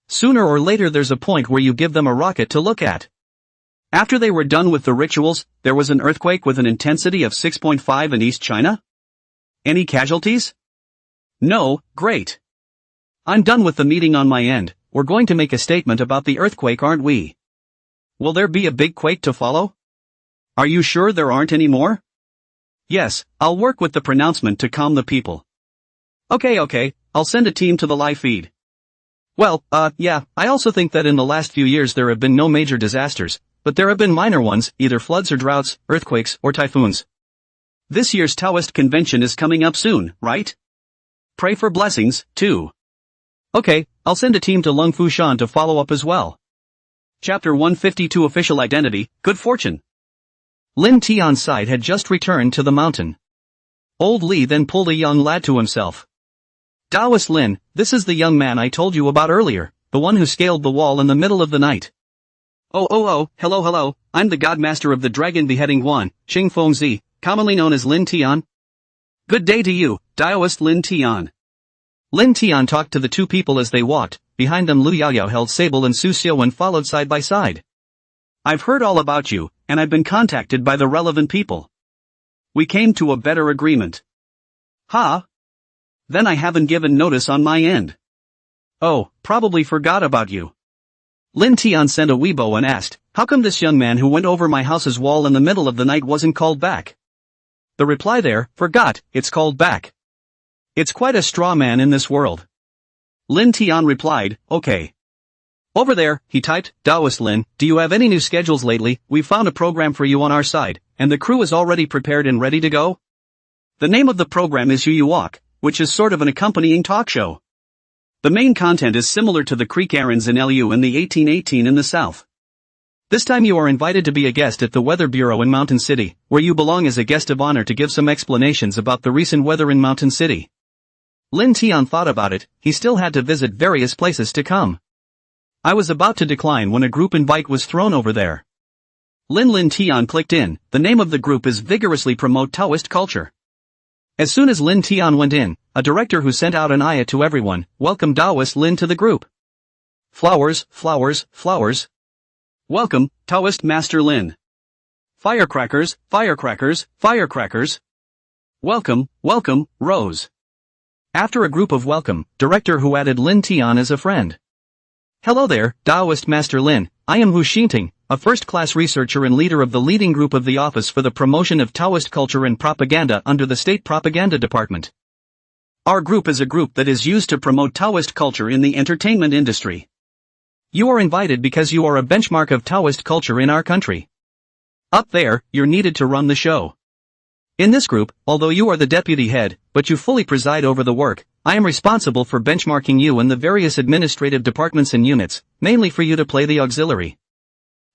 Sooner or later there's a point where you give them a rocket to look at. After they were done with the rituals, there was an earthquake with an intensity of 6.5 in East China? Any casualties? No, great. I'm done with the meeting on my end, we're going to make a statement about the earthquake, aren't we? Will there be a big quake to follow? Are you sure there aren't any more? Yes, I'll work with the pronouncement to calm the people. Okay, I'll send a team to the live feed. Well, yeah, I also think that in the last few years there have been no major disasters, but there have been minor ones, either floods or droughts, earthquakes, or typhoons. This year's Taoist convention is coming up soon, right? Pray for blessings, too. Okay, I'll send a team to Lung Fushan to follow up as well. Chapter 152 Official Identity, Good Fortune. Lin Tian's side had just returned to the mountain. Old Li then pulled a young lad to himself. Taoist Lin, this is the young man I told you about earlier, the one who scaled the wall in the middle of the night. Oh, hello, I'm the godmaster of the dragon beheading Guan, Xing Fengzi, commonly known as Lin Tian. Good day to you, Taoist Lin Tian. Lin Tian talked to the two people as they walked, behind them Lu Yaoyao held Sable and Su Xiuwen followed side by side. I've heard all about you, and I've been contacted by the relevant people. We came to a better agreement. Ha? Then I haven't given notice on my end. Oh, probably forgot about you. Lin Tian sent a Weibo and asked, how come this young man who went over my house's wall in the middle of the night wasn't called back? The reply there, forgot, it's called back. It's quite a straw man in this world. Lin Tian replied, okay. Over there, he typed, Taoist Lin, do you have any new schedules lately? We've found a program for you on our side, and the crew is already prepared and ready to go. The name of the program is You Walk, which is sort of an accompanying talk show. The main content is similar to the Creek Errands in LU in the 1818 in the South. This time you are invited to be a guest at the Weather Bureau in Mountain City, where you belong as a guest of honor to give some explanations about the recent weather in Mountain City. Lin Tian thought about it, he still had to visit various places to come. I was about to decline when a group invite was thrown over there. Lin Tian clicked in, the name of the group is Vigorously Promote Taoist Culture. As soon as Lin Tian went in, a director who sent out an ayah to everyone, welcomed Taoist Lin to the group. Flowers, flowers, flowers. Welcome, Taoist Master Lin. Firecrackers, firecrackers, firecrackers. Welcome, welcome, Rose. After a group of welcome, director who added Lin Tian as a friend. Hello there, Taoist Master Lin, I am Hu Xinting, a first-class researcher and leader of the leading group of the Office for the Promotion of Taoist Culture and Propaganda under the State Propaganda Department. Our group is a group that is used to promote Taoist culture in the entertainment industry. You are invited because you are a benchmark of Taoist culture in our country. Up there, you're needed to run the show. In this group, although you are the deputy head, but you fully preside over the work, I am responsible for benchmarking you in the various administrative departments and units, mainly for you to play the auxiliary.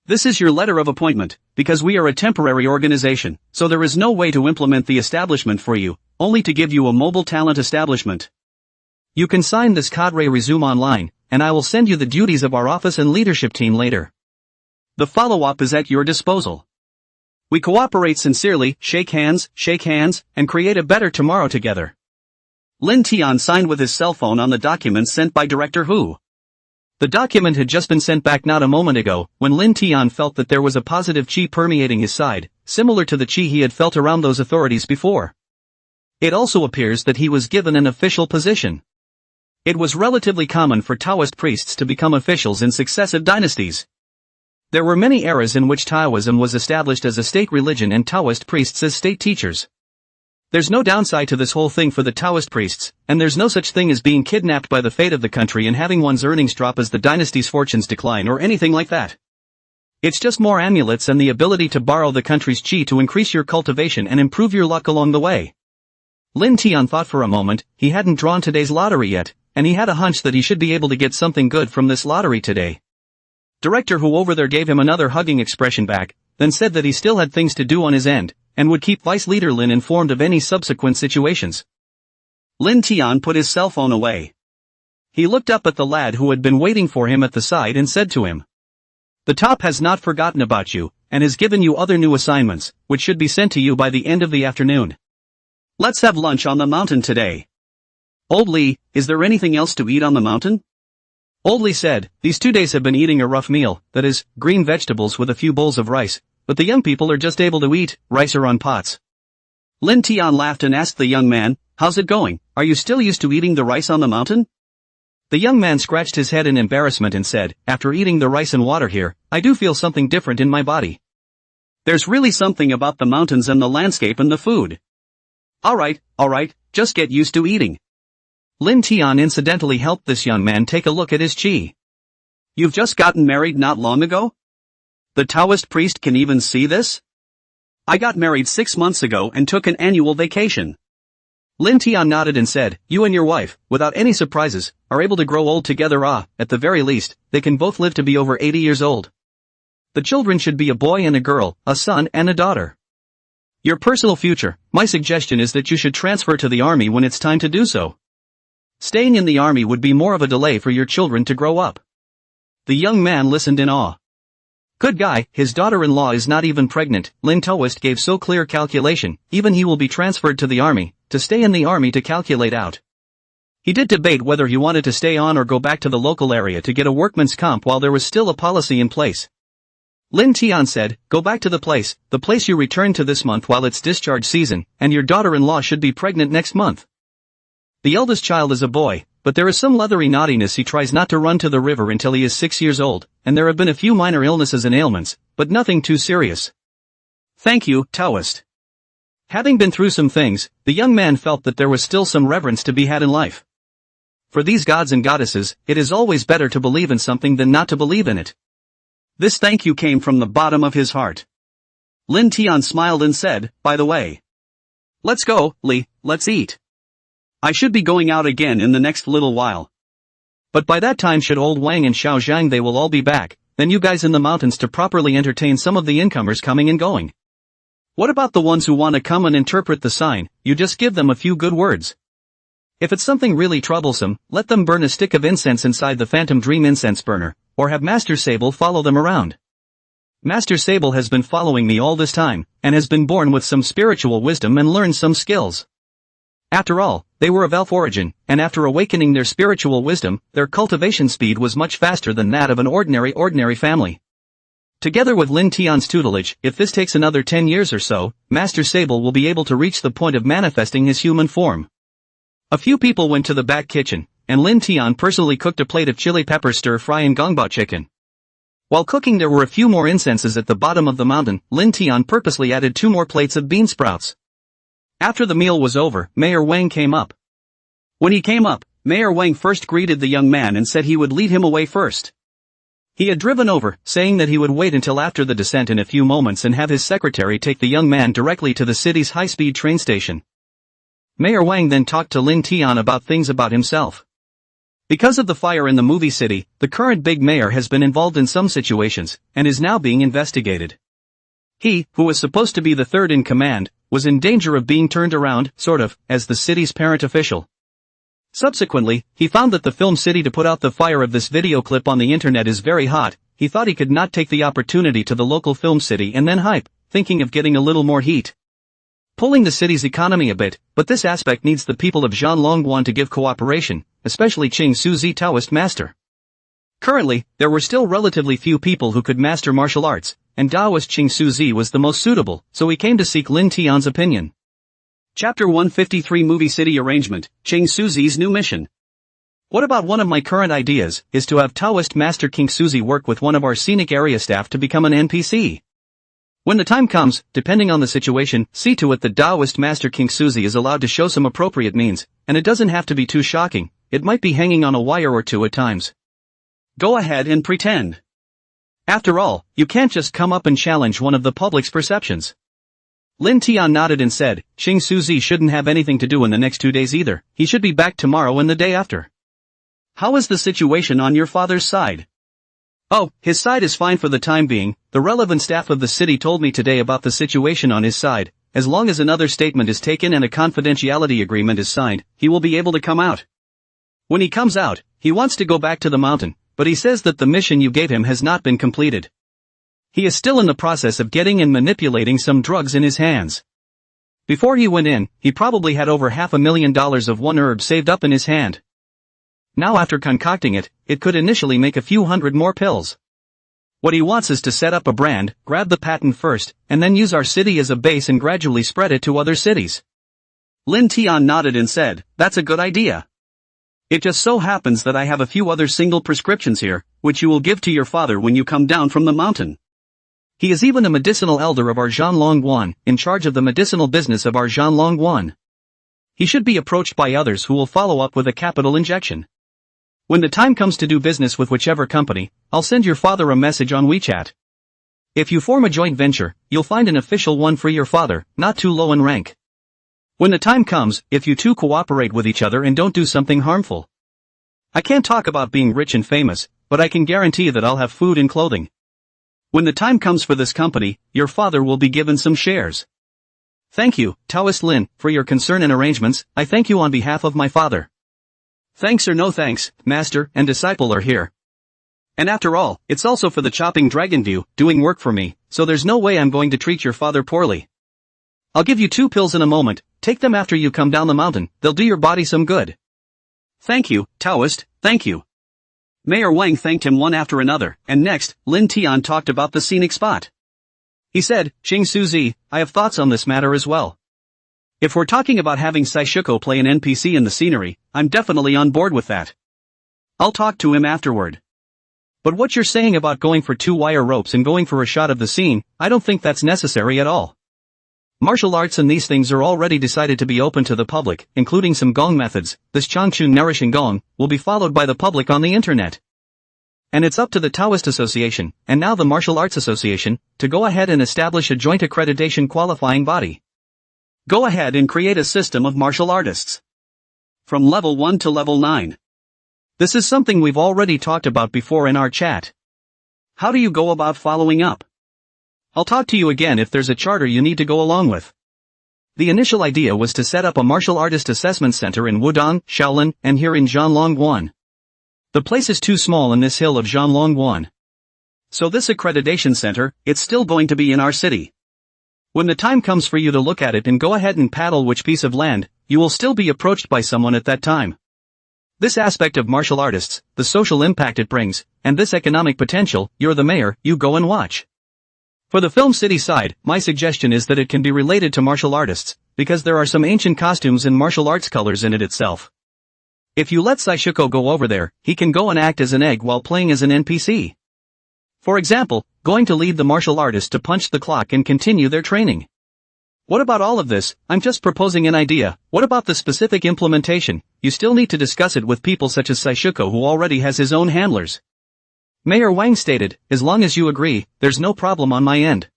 This is your letter of appointment, because we are a temporary organization, so there is no way to implement the establishment for you, only to give you a mobile talent establishment. You can sign this cadre resume online, and I will send you the duties of our office and leadership team later. The follow-up is at your disposal. We cooperate sincerely, shake hands, and create a better tomorrow together. Lin Tian signed with his cell phone on the document sent by Director Hu. The document had just been sent back not a moment ago, when Lin Tian felt that there was a positive qi permeating his side, similar to the qi he had felt around those authorities before. It also appears that he was given an official position. It was relatively common for Taoist priests to become officials in successive dynasties. There were many eras in which Taoism was established as a state religion and Taoist priests as state teachers. There's no downside to this whole thing for the Taoist priests, and there's no such thing as being kidnapped by the fate of the country and having one's earnings drop as the dynasty's fortunes decline or anything like that. It's just more amulets and the ability to borrow the country's chi to increase your cultivation and improve your luck along the way. Lin Tian thought for a moment. He hadn't drawn today's lottery yet, and he had a hunch that he should be able to get something good from this lottery today. Director Hu over there gave him another hugging expression back, then said that he still had things to do on his end, and would keep Vice Leader Lin informed of any subsequent situations. Lin Tian put his cell phone away. He looked up at the lad who had been waiting for him at the side and said to him, "The top has not forgotten about you, and has given you other new assignments, which should be sent to you by the end of the afternoon. Let's have lunch on the mountain today." "Old Li, is there anything else to eat on the mountain?" Old Li said, "These 2 days have been eating a rough meal, that is, green vegetables with a few bowls of rice, but the young people are just able to eat rice or on pots." Lin Tian laughed and asked the young man, "How's it going? Are you still used to eating the rice on the mountain?" The young man scratched his head in embarrassment and said, "After eating the rice and water here, I do feel something different in my body. There's really something about the mountains and the landscape and the food." Alright, just get used to eating." Lin Tian incidentally helped this young man take a look at his chi. "You've just gotten married not long ago? The Taoist priest can even see this? I got married 6 months ago and took an annual vacation." Lin Tian nodded and said, "You and your wife, without any surprises, are able to grow old together. At the very least, they can both live to be over 80 years old. The children should be a boy and a girl, a son and a daughter. Your personal future, my suggestion is that you should transfer to the army when it's time to do so. Staying in the army would be more of a delay for your children to grow up." The young man listened in awe. Good guy, his daughter-in-law is not even pregnant. Lin Taoist gave so clear calculation, even he will be transferred to the army, to stay in the army to calculate out. He did debate whether he wanted to stay on or go back to the local area to get a workman's comp while there was still a policy in place. Lin Tian said, "Go back to the place you returned to this month while it's discharge season, and your daughter-in-law should be pregnant next month. The eldest child is a boy, but there is some leathery naughtiness. He tries not to run to the river until he is 6 years old, and there have been a few minor illnesses and ailments, but nothing too serious." "Thank you, Taoist." Having been through some things, the young man felt that there was still some reverence to be had in life. For these gods and goddesses, it is always better to believe in something than not to believe in it. This thank you came from the bottom of his heart. Lin Tian smiled and said, "By the way, let's go, Li, let's eat. I should be going out again in the next little while. But by that time should old Wang and Xiao Zhang they will all be back, then you guys in the mountains to properly entertain some of the incomers coming and going. What about the ones who want to come and interpret the sign? You just give them a few good words. If it's something really troublesome, let them burn a stick of incense inside the phantom dream incense burner, or have Master Sable follow them around. Master Sable has been following me all this time, and has been born with some spiritual wisdom and learned some skills. After all, they were of elf origin, and after awakening their spiritual wisdom, their cultivation speed was much faster than that of an ordinary family. Together with Lin Tian's tutelage, if this takes another 10 years or so, Master Sable will be able to reach the point of manifesting his human form." A few people went to the back kitchen, and Lin Tian personally cooked a plate of chili pepper stir-fry and gongbao chicken. While cooking there were a few more incenses at the bottom of the mountain. Lin Tian purposely added 2 more plates of bean sprouts. After the meal was over, Mayor Wang came up. When he came up, Mayor Wang first greeted the young man and said he would lead him away first. He had driven over, saying that he would wait until after the descent in a few moments and have his secretary take the young man directly to the city's high-speed train station. Mayor Wang then talked to Lin Tian about things about himself. Because of the fire in the movie city, the current big mayor has been involved in some situations, and is now being investigated. He, who was supposed to be the third in command, was in danger of being turned around, sort of, as the city's parent official. Subsequently, he found that the film city to put out the fire of this video clip on the internet is very hot. He thought he could not take the opportunity to the local film city and then hype, thinking of getting a little more heat. Pulling the city's economy a bit, but this aspect needs the people of Zhanlongguan to give cooperation, especially Qing Suzi Taoist master. Currently, there were still relatively few people who could master martial arts, and Taoist Qing Suzi was the most suitable, so he came to seek Lin Tian's opinion. Chapter 153 Movie City Arrangement, Qing Suzi's New Mission. What about one of my current ideas, is to have Taoist Master King Suzi work with one of our scenic area staff to become an NPC. When the time comes, depending on the situation, see to it that Taoist Master King Suzy is allowed to show some appropriate means, and it doesn't have to be too shocking, it might be hanging on a wire or two at times. Go ahead and pretend. After all, you can't just come up and challenge one of the public's perceptions. Lin Tian nodded and said, King Suzy shouldn't have anything to do in the next 2 days either, he should be back tomorrow and the day after. How is the situation on your father's side? Oh, his side is fine for the time being, the relevant staff of the city told me today about the situation on his side, as long as another statement is taken and a confidentiality agreement is signed, he will be able to come out. When he comes out, he wants to go back to the mountain, but he says that the mission you gave him has not been completed. He is still in the process of getting and manipulating some drugs in his hands. Before he went in, he probably had over $500,000 of one herb saved up in his hand. Now after concocting it, it could initially make a few hundred more pills. What he wants is to set up a brand, grab the patent first, and then use our city as a base and gradually spread it to other cities. Lin Tian nodded and said, that's a good idea. It just so happens that I have a few other single prescriptions here, which you will give to your father when you come down from the mountain. He is even a medicinal elder of our Zhanlongguan, in charge of the medicinal business of our Zhanlongguan. He should be approached by others who will follow up with a capital injection. When the time comes to do business with whichever company, I'll send your father a message on WeChat. If you form a joint venture, you'll find an official one for your father, not too low in rank. When the time comes, if you two cooperate with each other and don't do something harmful. I can't talk about being rich and famous, but I can guarantee that I'll have food and clothing. When the time comes for this company, your father will be given some shares. Thank you, Taoist Lin, for your concern and arrangements, I thank you on behalf of my father. Thanks or no thanks, master and disciple are here. And after all, it's also for the chopping dragon view, doing work for me, so there's no way I'm going to treat your father poorly. I'll give you 2 pills in a moment, take them after you come down the mountain, they'll do your body some good. Thank you, Taoist, thank you. Mayor Wang thanked him one after another, and next, Lin Tian talked about the scenic spot. He said, King Suzy, I have thoughts on this matter as well. If we're talking about having Saishuko play an NPC in the scenery, I'm definitely on board with that. I'll talk to him afterward. But what you're saying about going for 2 wire ropes and going for a shot of the scene, I don't think that's necessary at all. Martial arts and these things are already decided to be open to the public, including some gong methods. This Changchun nourishing gong will be followed by the public on the internet. And it's up to the Taoist Association, and now the Martial Arts Association, to go ahead and establish a joint accreditation qualifying body. Go ahead and create a system of martial artists. From level 1 to level 9. This is something we've already talked about before in our chat. How do you go about following up? I'll talk to you again if there's a charter you need to go along with. The initial idea was to set up a martial artist assessment center in Wudong, Shaolin, and here in Zhanlongguan. The place is too small in this hill of Zhanlongguan. So this accreditation center, it's still going to be in our city. When the time comes for you to look at it and go ahead and paddle which piece of land, you will still be approached by someone at that time. This aspect of martial artists, the social impact it brings, and this economic potential, you're the mayor, you go and watch. For the film city side, my suggestion is that it can be related to martial artists, because there are some ancient costumes and martial arts colors in it itself. If you let Saishuko go over there, he can go and act as an egg while playing as an NPC. For example, going to lead the martial artist to punch the clock and continue their training. What about all of this? I'm just proposing an idea. What about the specific implementation? You still need to discuss it with people such as Saishuko who already has his own handlers. Mayor Wang stated, as long as you agree, there's no problem on my end.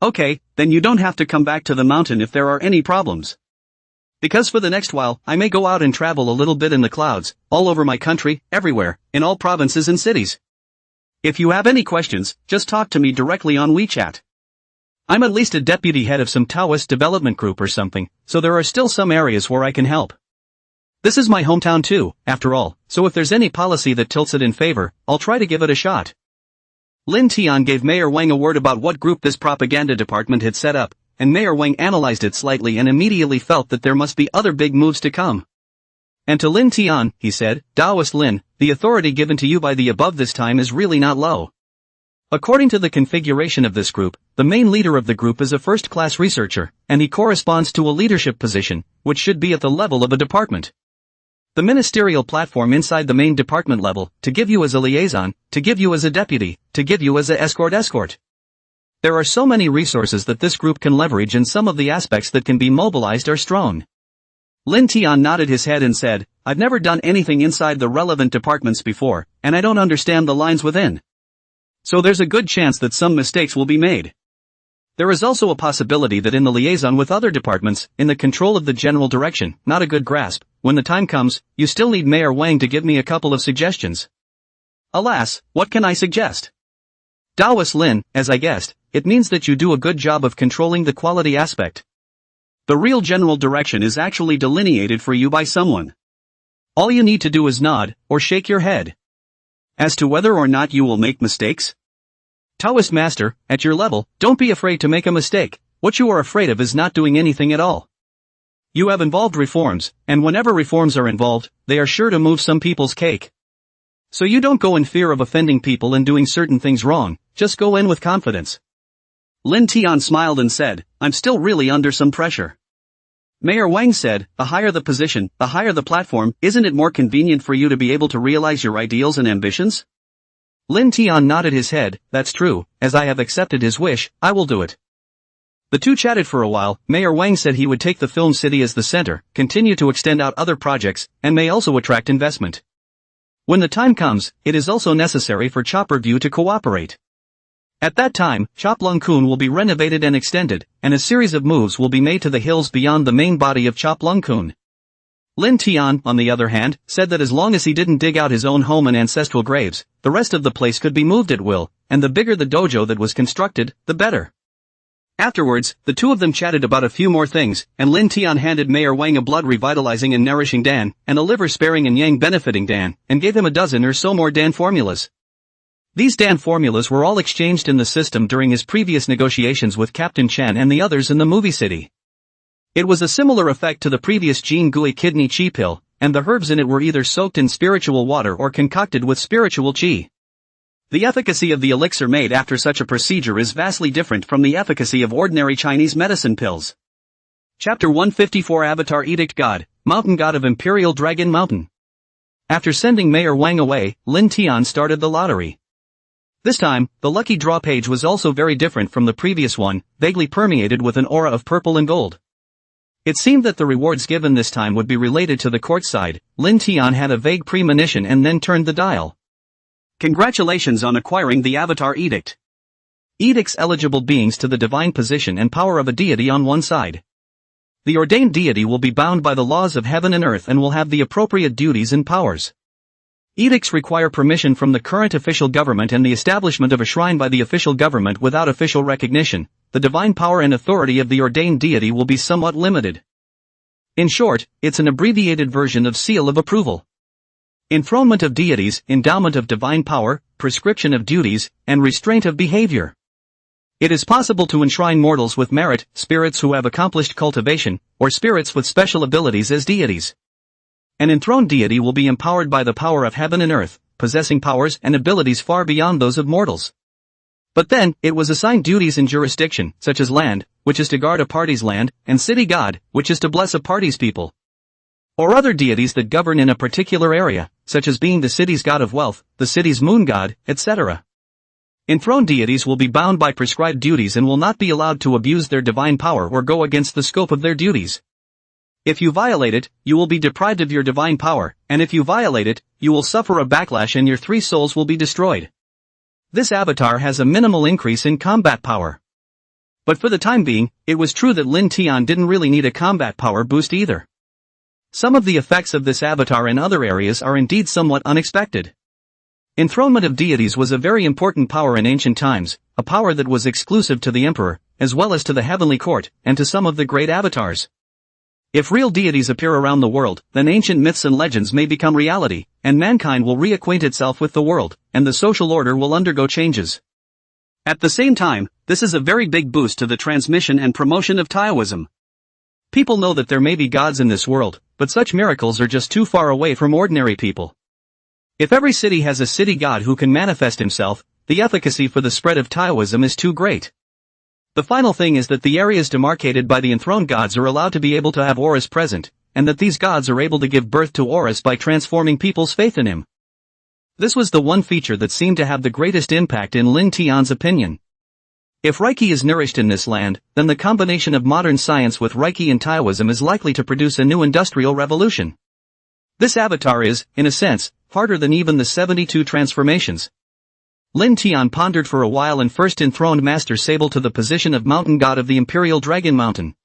Okay, then you don't have to come back to the mountain if there are any problems. Because for the next while, I may go out and travel a little bit in the clouds, all over my country, everywhere, in all provinces and cities. If you have any questions, just talk to me directly on WeChat. I'm at least a deputy head of some Taoist development group or something, so there are still some areas where I can help. This is my hometown too, after all, so if there's any policy that tilts it in favor, I'll try to give it a shot. Lin Tian gave Mayor Wang a word about what group this propaganda department had set up, and Mayor Wang analyzed it slightly and immediately felt that there must be other big moves to come. And to Lin Tian, he said, Taoist Lin, the authority given to you by the above this time is really not low. According to the configuration of this group, the main leader of the group is a first-class researcher, and he corresponds to a leadership position, which should be at the level of a department. The ministerial platform inside the main department level, to give you as a liaison, to give you as a deputy, to give you as a escort. There are so many resources that this group can leverage, and some of the aspects that can be mobilized are strong. Lin Tian nodded his head and said, I've never done anything inside the relevant departments before, and I don't understand the lines within. So there's a good chance that some mistakes will be made. There is also a possibility that in the liaison with other departments, in the control of the general direction, not a good grasp, when the time comes, you still need Mayor Wang to give me a couple of suggestions. Alas, what can I suggest? Taoist Lin, as I guessed, it means that you do a good job of controlling the quality aspect. The real general direction is actually delineated for you by someone. All you need to do is nod, or shake your head. As to whether or not you will make mistakes? Taoist master, at your level, don't be afraid to make a mistake. What you are afraid of is not doing anything at all. You have involved reforms, and whenever reforms are involved, they are sure to move some people's cake. So you don't go in fear of offending people and doing certain things wrong, just go in with confidence. Lin Tian smiled and said, I'm still really under some pressure. Mayor Wang said, the higher the position, the higher the platform, isn't it more convenient for you to be able to realize your ideals and ambitions? Lin Tian nodded his head, that's true, as I have accepted his wish, I will do it. The two chatted for a while. Mayor Wang said he would take the film city as the center, continue to extend out other projects, and may also attract investment. When the time comes, it is also necessary for Chopper View to cooperate. At that time, Chop Lung Kun will be renovated and extended, and a series of moves will be made to the hills beyond the main body of Chop Lung Kun. Lin Tian, on the other hand, said that as long as he didn't dig out his own home and ancestral graves, the rest of the place could be moved at will, and the bigger the dojo that was constructed, the better. Afterwards, the two of them chatted about a few more things, and Lin Tian handed Mayor Wang a blood-revitalizing and nourishing Dan, and a liver-sparing and yang-benefiting Dan, and gave him a dozen or so more Dan formulas. These Dan formulas were all exchanged in the system during his previous negotiations with Captain Chen and the others in the movie city. It was a similar effect to the previous Jin Gui kidney chi pill, and the herbs in it were either soaked in spiritual water or concocted with spiritual chi. The efficacy of the elixir made after such a procedure is vastly different from the efficacy of ordinary Chinese medicine pills. Chapter 154 Avatar Edict God, Mountain God of Imperial Dragon Mountain. After sending Mayor Wang away, Lin Tian started the lottery. This time, the lucky draw page was also very different from the previous one, vaguely permeated with an aura of purple and gold. It seemed that the rewards given this time would be related to the court side. Lin Tian had a vague premonition and then turned the dial. Congratulations on acquiring the Avatar Edict. Edicts eligible beings to the divine position and power of a deity on one side. The ordained deity will be bound by the laws of heaven and earth and will have the appropriate duties and powers. Edicts require permission from the current official government and the establishment of a shrine by the official government without official recognition. The divine power and authority of the ordained deity will be somewhat limited. In short, it's an abbreviated version of seal of approval. Enthronement of deities, endowment of divine power, prescription of duties, and restraint of behavior. It is possible to enshrine mortals with merit, spirits who have accomplished cultivation, or spirits with special abilities as deities. An enthroned deity will be empowered by the power of heaven and earth, possessing powers and abilities far beyond those of mortals. But then, it was assigned duties and jurisdiction, such as land, which is to guard a party's land, and city god, which is to bless a party's people. Or other deities that govern in a particular area, such as being the city's god of wealth, the city's moon god, etc. Enthroned deities will be bound by prescribed duties and will not be allowed to abuse their divine power or go against the scope of their duties. If you violate it, you will be deprived of your divine power, and if you violate it, you will suffer a backlash and your 3 souls will be destroyed. This avatar has a minimal increase in combat power. But for the time being, it was true that Lin Tian didn't really need a combat power boost either. Some of the effects of this avatar in other areas are indeed somewhat unexpected. Enthronement of deities was a very important power in ancient times, a power that was exclusive to the emperor, as well as to the heavenly court, and to some of the great avatars. If real deities appear around the world, then ancient myths and legends may become reality, and mankind will reacquaint itself with the world, and the social order will undergo changes. At the same time, this is a very big boost to the transmission and promotion of Taoism. People know that there may be gods in this world, but such miracles are just too far away from ordinary people. If every city has a city god who can manifest himself, the efficacy for the spread of Taoism is too great. The final thing is that the areas demarcated by the enthroned gods are allowed to be able to have auras present, and that these gods are able to give birth to auras by transforming people's faith in him. This was the one feature that seemed to have the greatest impact in Lin Tian's opinion. If Reiki is nourished in this land, then the combination of modern science with Reiki and Taoism is likely to produce a new industrial revolution. This avatar is, in a sense, harder than even the 72 transformations. Lin Tian pondered for a while and first enthroned Master Sable to the position of mountain god of the Imperial Dragon Mountain.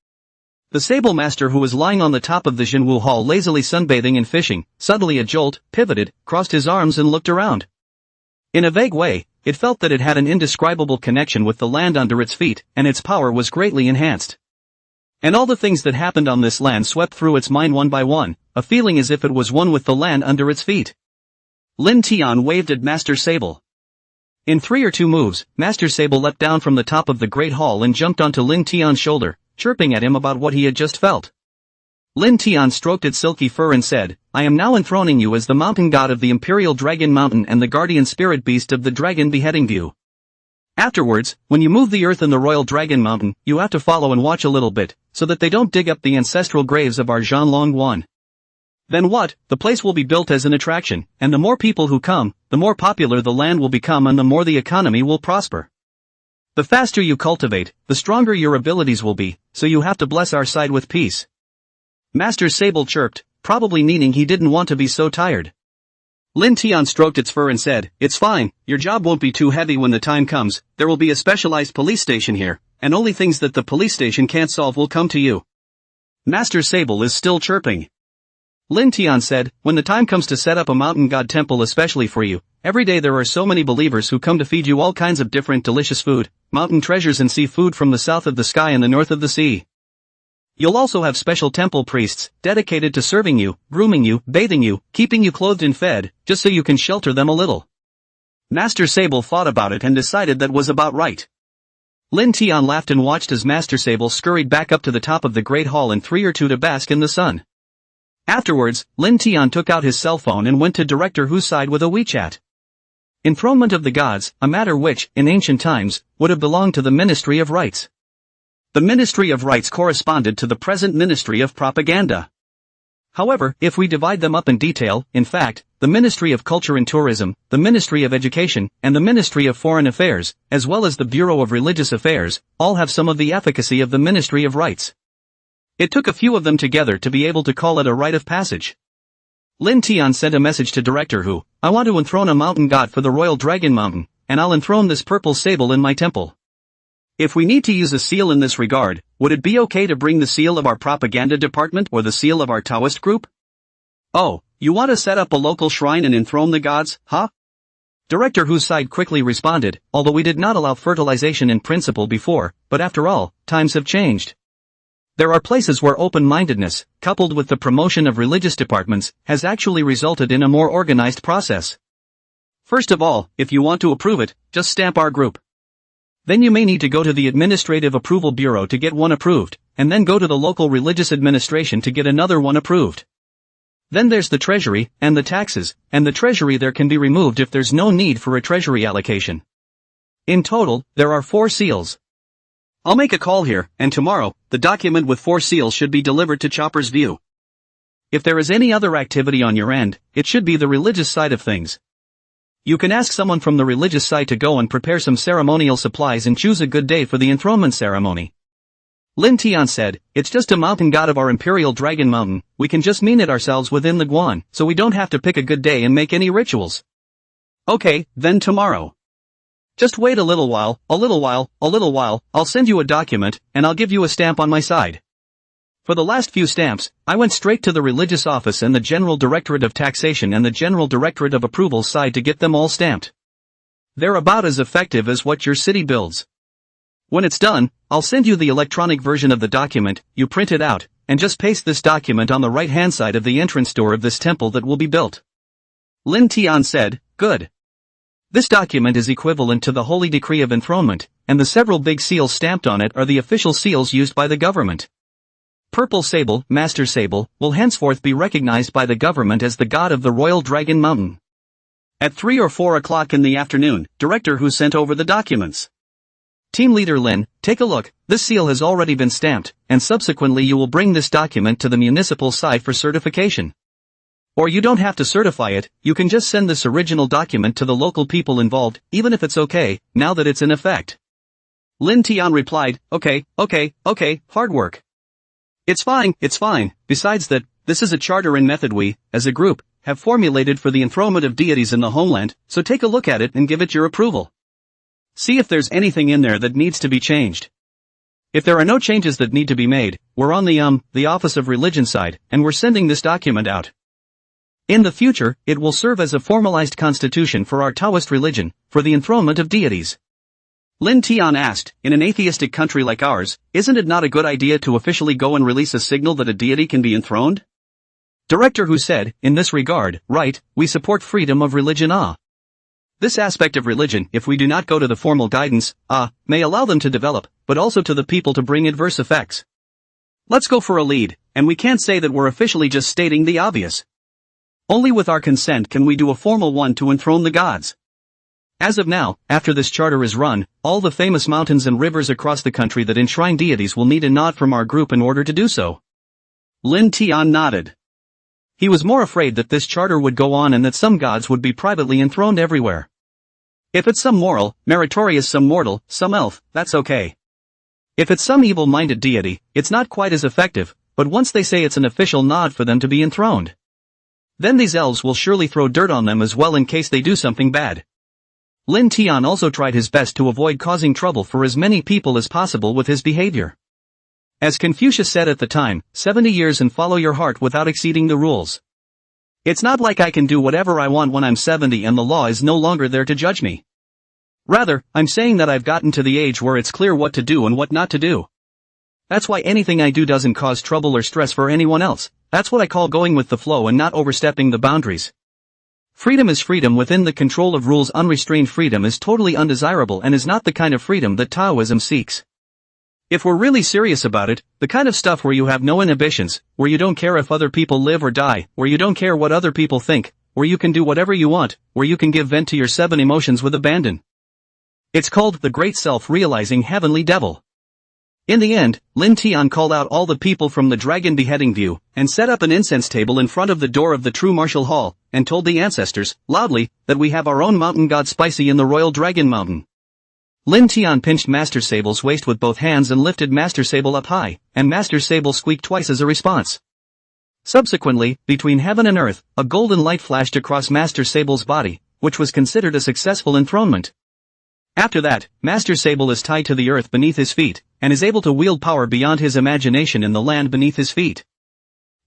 The Sable Master, who was lying on the top of the Jinwu Hall lazily sunbathing and fishing, suddenly a jolt, pivoted, crossed his arms and looked around. In a vague way, it felt that it had an indescribable connection with the land under its feet, and its power was greatly enhanced. And all the things that happened on this land swept through its mind one by one, a feeling as if it was one with the land under its feet. Lin Tian waved at Master Sable. In 3 or 2 moves, Master Sable leapt down from the top of the Great Hall and jumped onto Lin Tian's shoulder, chirping at him about what he had just felt. Lin Tian stroked its silky fur and said, "I am now enthroning you as the mountain god of the Imperial Dragon Mountain and the guardian spirit beast of the Dragon Beheading View. Afterwards, when you move the earth in the Royal Dragon Mountain, you have to follow and watch a little bit, so that they don't dig up the ancestral graves of our Zhanlong Guan. Then what? The place will be built as an attraction, and the more people who come, the more popular the land will become and the more the economy will prosper. The faster you cultivate, the stronger your abilities will be, so you have to bless our side with peace." Master Sable chirped, probably meaning he didn't want to be so tired. Lin Tian stroked its fur and said, "It's fine, your job won't be too heavy when the time comes. There will be a specialized police station here, and only things that the police station can't solve will come to you." Master Sable is still chirping. Lin Tian said, "When the time comes to set up a mountain god temple especially for you, every day there are so many believers who come to feed you all kinds of different delicious food, mountain treasures and seafood from the south of the sky and the north of the sea. You'll also have special temple priests, dedicated to serving you, grooming you, bathing you, keeping you clothed and fed, just so you can shelter them a little." Master Sable thought about it and decided that was about right. Lin Tian laughed and watched as Master Sable scurried back up to the top of the Great Hall in 3 or 2 to bask in the sun. Afterwards, Lin Tian took out his cell phone and went to Director Hu's side with a WeChat. Enthronement of the gods, a matter which, in ancient times, would have belonged to the Ministry of Rites. The Ministry of Rites corresponded to the present Ministry of Propaganda. However, if we divide them up in detail, in fact, the Ministry of Culture and Tourism, the Ministry of Education, and the Ministry of Foreign Affairs, as well as the Bureau of Religious Affairs, all have some of the efficacy of the Ministry of Rites. It took a few of them together to be able to call it a rite of passage. Lin Tian sent a message to Director Hu, "I want to enthrone a mountain god for the Royal Dragon Mountain, and I'll enthrone this purple sable in my temple. If we need to use a seal in this regard, would it be okay to bring the seal of our propaganda department or the seal of our Taoist group?" "Oh, you want to set up a local shrine and enthrone the gods, huh?" Director Hu's side quickly responded, "Although we did not allow fertilization in principle before, but after all, times have changed. There are places where open-mindedness, coupled with the promotion of religious departments, has actually resulted in a more organized process. First of all, if you want to approve it, just stamp our group. Then you may need to go to the Administrative Approval Bureau to get one approved, and then go to the local religious administration to get another one approved. Then there's the Treasury, and the taxes, and the Treasury there can be removed if there's no need for a Treasury allocation. In total, there are 4 seals. I'll make a call here, and tomorrow, the document with 4 seals should be delivered to Chopper's View. If there is any other activity on your end, it should be the religious side of things. You can ask someone from the religious side to go and prepare some ceremonial supplies and choose a good day for the enthronement ceremony." Lin Tian said, "It's just a mountain god of our Imperial Dragon Mountain, we can just mean it ourselves within the Guan, so we don't have to pick a good day and make any rituals." "Okay, then tomorrow. Just wait a little while, I'll send you a document, and I'll give you a stamp on my side." For the last few stamps, I went straight to the religious office and the General Directorate of Taxation and the General Directorate of Approval side to get them all stamped. They're about as effective as what your city builds. When it's done, I'll send you the electronic version of the document, you print it out, and just paste this document on the right-hand side of the entrance door of this temple that will be built. Lin Tian said, "Good. This document is equivalent to the Holy Decree of Enthronement, and the several big seals stamped on it are the official seals used by the government. Purple Sable, Master Sable, will henceforth be recognized by the government as the god of the Royal Dragon Mountain." At 3 or 4 o'clock in the afternoon, Director Hu sent over the documents. "Team Leader Lin, take a look, this seal has already been stamped, and subsequently you will bring this document to the municipal side for certification. Or you don't have to certify it, you can just send this original document to the local people involved, even if it's okay, now that it's in effect." Lin Tian replied, okay, hard work. It's fine, besides that, this is a charter and method we, as a group, have formulated for the enthronement of deities in the homeland, so take a look at it and give it your approval. See if there's anything in there that needs to be changed. If there are no changes that need to be made, we're on the Office of Religion side, and we're sending this document out. In the future, it will serve as a formalized constitution for our Taoist religion, for the enthronement of deities. Lin Tian asked, in an atheistic country like ours, isn't it not a good idea to officially go and release a signal that a deity can be enthroned? Director Hu said, in this regard, right, we support freedom of religion. This aspect of religion, if we do not go to the formal guidance, may allow them to develop, but also to the people to bring adverse effects. Let's go for a lead, and we can't say that we're officially just stating the obvious. Only with our consent can we do a formal one to enthrone the gods. As of now, after this charter is run, all the famous mountains and rivers across the country that enshrine deities will need a nod from our group in order to do so. Lin Tian nodded. He was more afraid that this charter would go on and that some gods would be privately enthroned everywhere. If it's some moral, meritorious, some mortal, some elf, that's okay. If it's some evil-minded deity, it's not quite as effective, but once they say it's an official nod for them to be enthroned, then these elves will surely throw dirt on them as well in case they do something bad. Lin Tian also tried his best to avoid causing trouble for as many people as possible with his behavior. As Confucius said at the time, 70 years and follow your heart without exceeding the rules. It's not like I can do whatever I want when I'm 70 and the law is no longer there to judge me. Rather, I'm saying that I've gotten to the age where it's clear what to do and what not to do. That's why anything I do doesn't cause trouble or stress for anyone else. That's what I call going with the flow and not overstepping the boundaries. Freedom is freedom within the control of rules. Unrestrained freedom is totally undesirable and is not the kind of freedom that Taoism seeks. If we're really serious about it, the kind of stuff where you have no inhibitions, where you don't care if other people live or die, where you don't care what other people think, where you can do whatever you want, where you can give vent to your 7 emotions with abandon. It's called the Great Self-Realizing Heavenly Devil. In the end, Lin Tian called out all the people from the dragon beheading view, and set up an incense table in front of the door of the true martial hall, and told the ancestors, loudly, that we have our own mountain god Spicy in the royal dragon mountain. Lin Tian pinched Master Sable's waist with both hands and lifted Master Sable up high, and Master Sable squeaked twice as a response. Subsequently, between heaven and earth, a golden light flashed across Master Sable's body, which was considered a successful enthronement. After that, Master Sable is tied to the earth beneath his feet, and is able to wield power beyond his imagination in the land beneath his feet.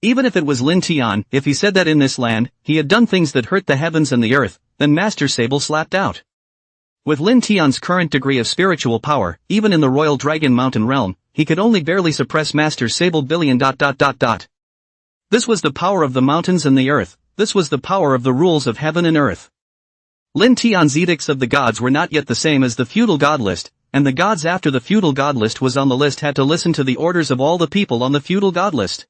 Even if it was Lin Tian, if he said that in this land, he had done things that hurt the heavens and the earth, then Master Sable slapped out. With Lin Tian's current degree of spiritual power, even in the Royal Dragon Mountain realm, he could only barely suppress Master Sable billion. This was the power of the mountains and the earth, this was the power of the rules of heaven and earth. Lin Tian's edicts of the gods were not yet the same as the feudal god list, and the gods after the feudal god list was on the list had to listen to the orders of all the people on the feudal god list.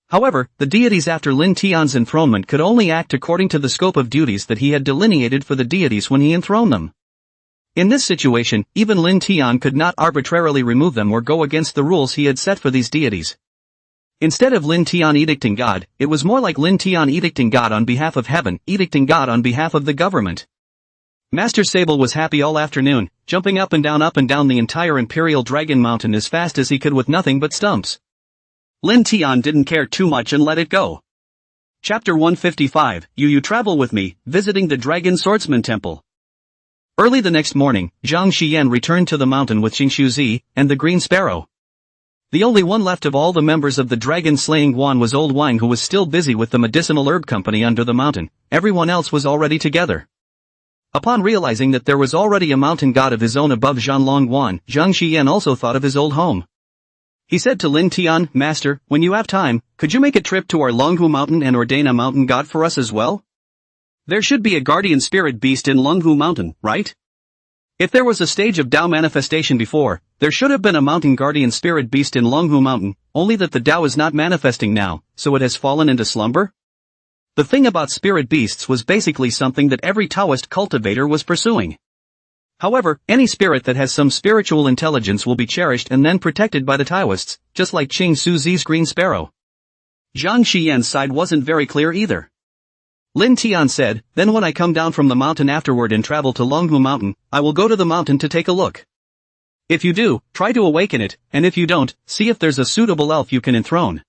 However, the deities after Lin Tian's enthronement could only act according to the scope of duties that he had delineated for the deities when he enthroned them. In this situation, even Lin Tian could not arbitrarily remove them or go against the rules he had set for these deities. Instead of Lin Tian edicting God, it was more like Lin Tian edicting God on behalf of heaven, edicting God on behalf of the government. Master Sable was happy all afternoon, jumping up and down the entire Imperial Dragon Mountain as fast as he could with nothing but stumps. Lin Tian didn't care too much and let it go. Chapter 155, You travel with me, visiting the Dragon Swordsman Temple. Early the next morning, Zhang Xian returned to the mountain with Xingxu and the Green Sparrow. The only one left of all the members of the dragon-slaying Guan was Old Wang, who was still busy with the medicinal herb company under the mountain. Everyone else was already together. Upon realizing that there was already a mountain god of his own above Zhanlong Guan, Zhang Xian also thought of his old home. He said to Lin Tian, Master, when you have time, could you make a trip to our Longhu mountain and ordain a mountain god for us as well? There should be a guardian spirit beast in Longhu mountain, right? If there was a stage of Tao manifestation before, there should have been a mountain guardian spirit beast in Longhu mountain, only that the Tao is not manifesting now, so it has fallen into slumber? The thing about spirit beasts was basically something that every Taoist cultivator was pursuing. However, any spirit that has some spiritual intelligence will be cherished and then protected by the Taoists, just like Qing Suzi's Green Sparrow. Zhang Xian's side wasn't very clear either. Lin Tian said, then when I come down from the mountain afterward and travel to Longhu mountain, I will go to the mountain to take a look. If you do, try to awaken it, and if you don't, see if there's a suitable elf you can enthrone.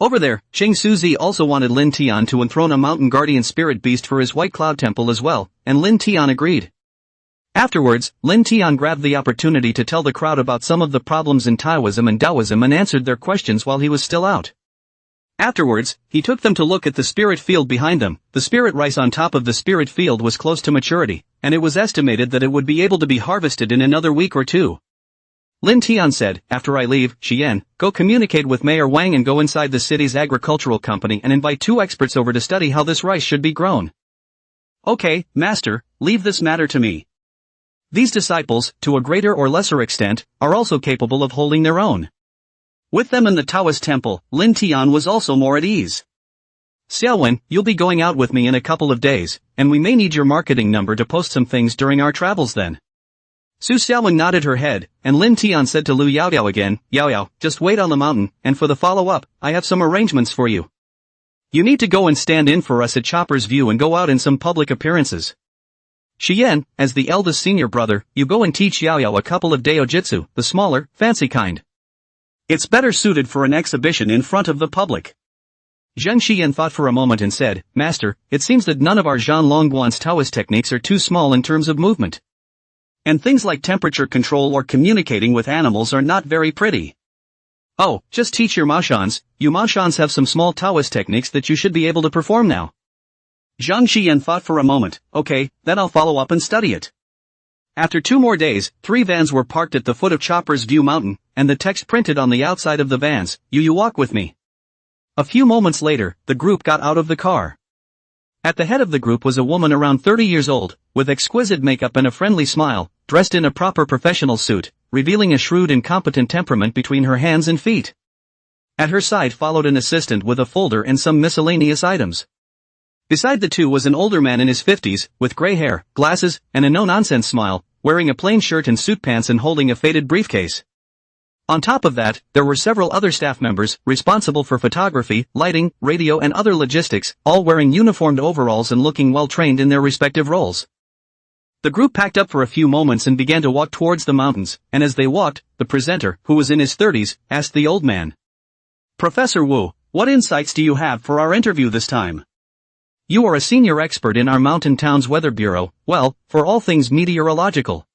Over there, Ching Suzi also wanted Lin Tian to enthrone a mountain guardian spirit beast for his White Cloud Temple as well, and Lin Tian agreed. Afterwards, Lin Tian grabbed the opportunity to tell the crowd about some of the problems in Taoism and Taoism and answered their questions while he was still out. Afterwards, he took them to look at the spirit field behind them. The spirit rice on top of the spirit field was close to maturity, and it was estimated that it would be able to be harvested in another week or two. Lin Tian said, "After I leave, Xian, go communicate with Mayor Wang and go inside the city's agricultural company and invite 2 experts over to study how this rice should be grown." "Okay, master, leave this matter to me." These disciples, to a greater or lesser extent, are also capable of holding their own. With them in the Taoist temple, Lin Tian was also more at ease. "Xiaowen, you'll be going out with me in a couple of days, and we may need your marketing number to post some things during our travels then." Su Xiaowen nodded her head, and Lin Tian said to Lu Yaoyao again, "Yaoyao, just wait on the mountain, and for the follow-up, I have some arrangements for you. You need to go and stand in for us at Chopper's View and go out in some public appearances. Xian, as the eldest senior brother, you go and teach Yaoyao a couple of Daojitsu, the smaller, fancy kind. It's better suited for an exhibition in front of the public." Zheng Xian thought for a moment and said, "Master, it seems that none of our Zhan Longguan's Taoist techniques are too small in terms of movement. And things like temperature control or communicating with animals are not very pretty. Oh, just teach your Maoshans. You Maoshans have some small Taoist techniques that you should be able to perform now." Zhang Xian thought for a moment, "Okay, then I'll follow up and study it." After 2 more days, 3 vans were parked at the foot of Chopper's View Mountain, and the text printed on the outside of the vans, You walk with me." A few moments later, the group got out of the car. At the head of the group was a woman around 30 years old, with exquisite makeup and a friendly smile, dressed in a proper professional suit, revealing a shrewd and competent temperament between her hands and feet. At her side followed an assistant with a folder and some miscellaneous items. Beside the two was an older man in his 50s, with gray hair, glasses, and a no-nonsense smile, wearing a plain shirt and suit pants and holding a faded briefcase. On top of that, there were several other staff members, responsible for photography, lighting, radio and other logistics, all wearing uniformed overalls and looking well-trained in their respective roles. The group packed up for a few moments and began to walk towards the mountains, and as they walked, the presenter, who was in his 30s, asked the old man, "Professor Wu, what insights do you have for our interview this time? You are a senior expert in our mountain town's weather bureau, well, for all things meteorological.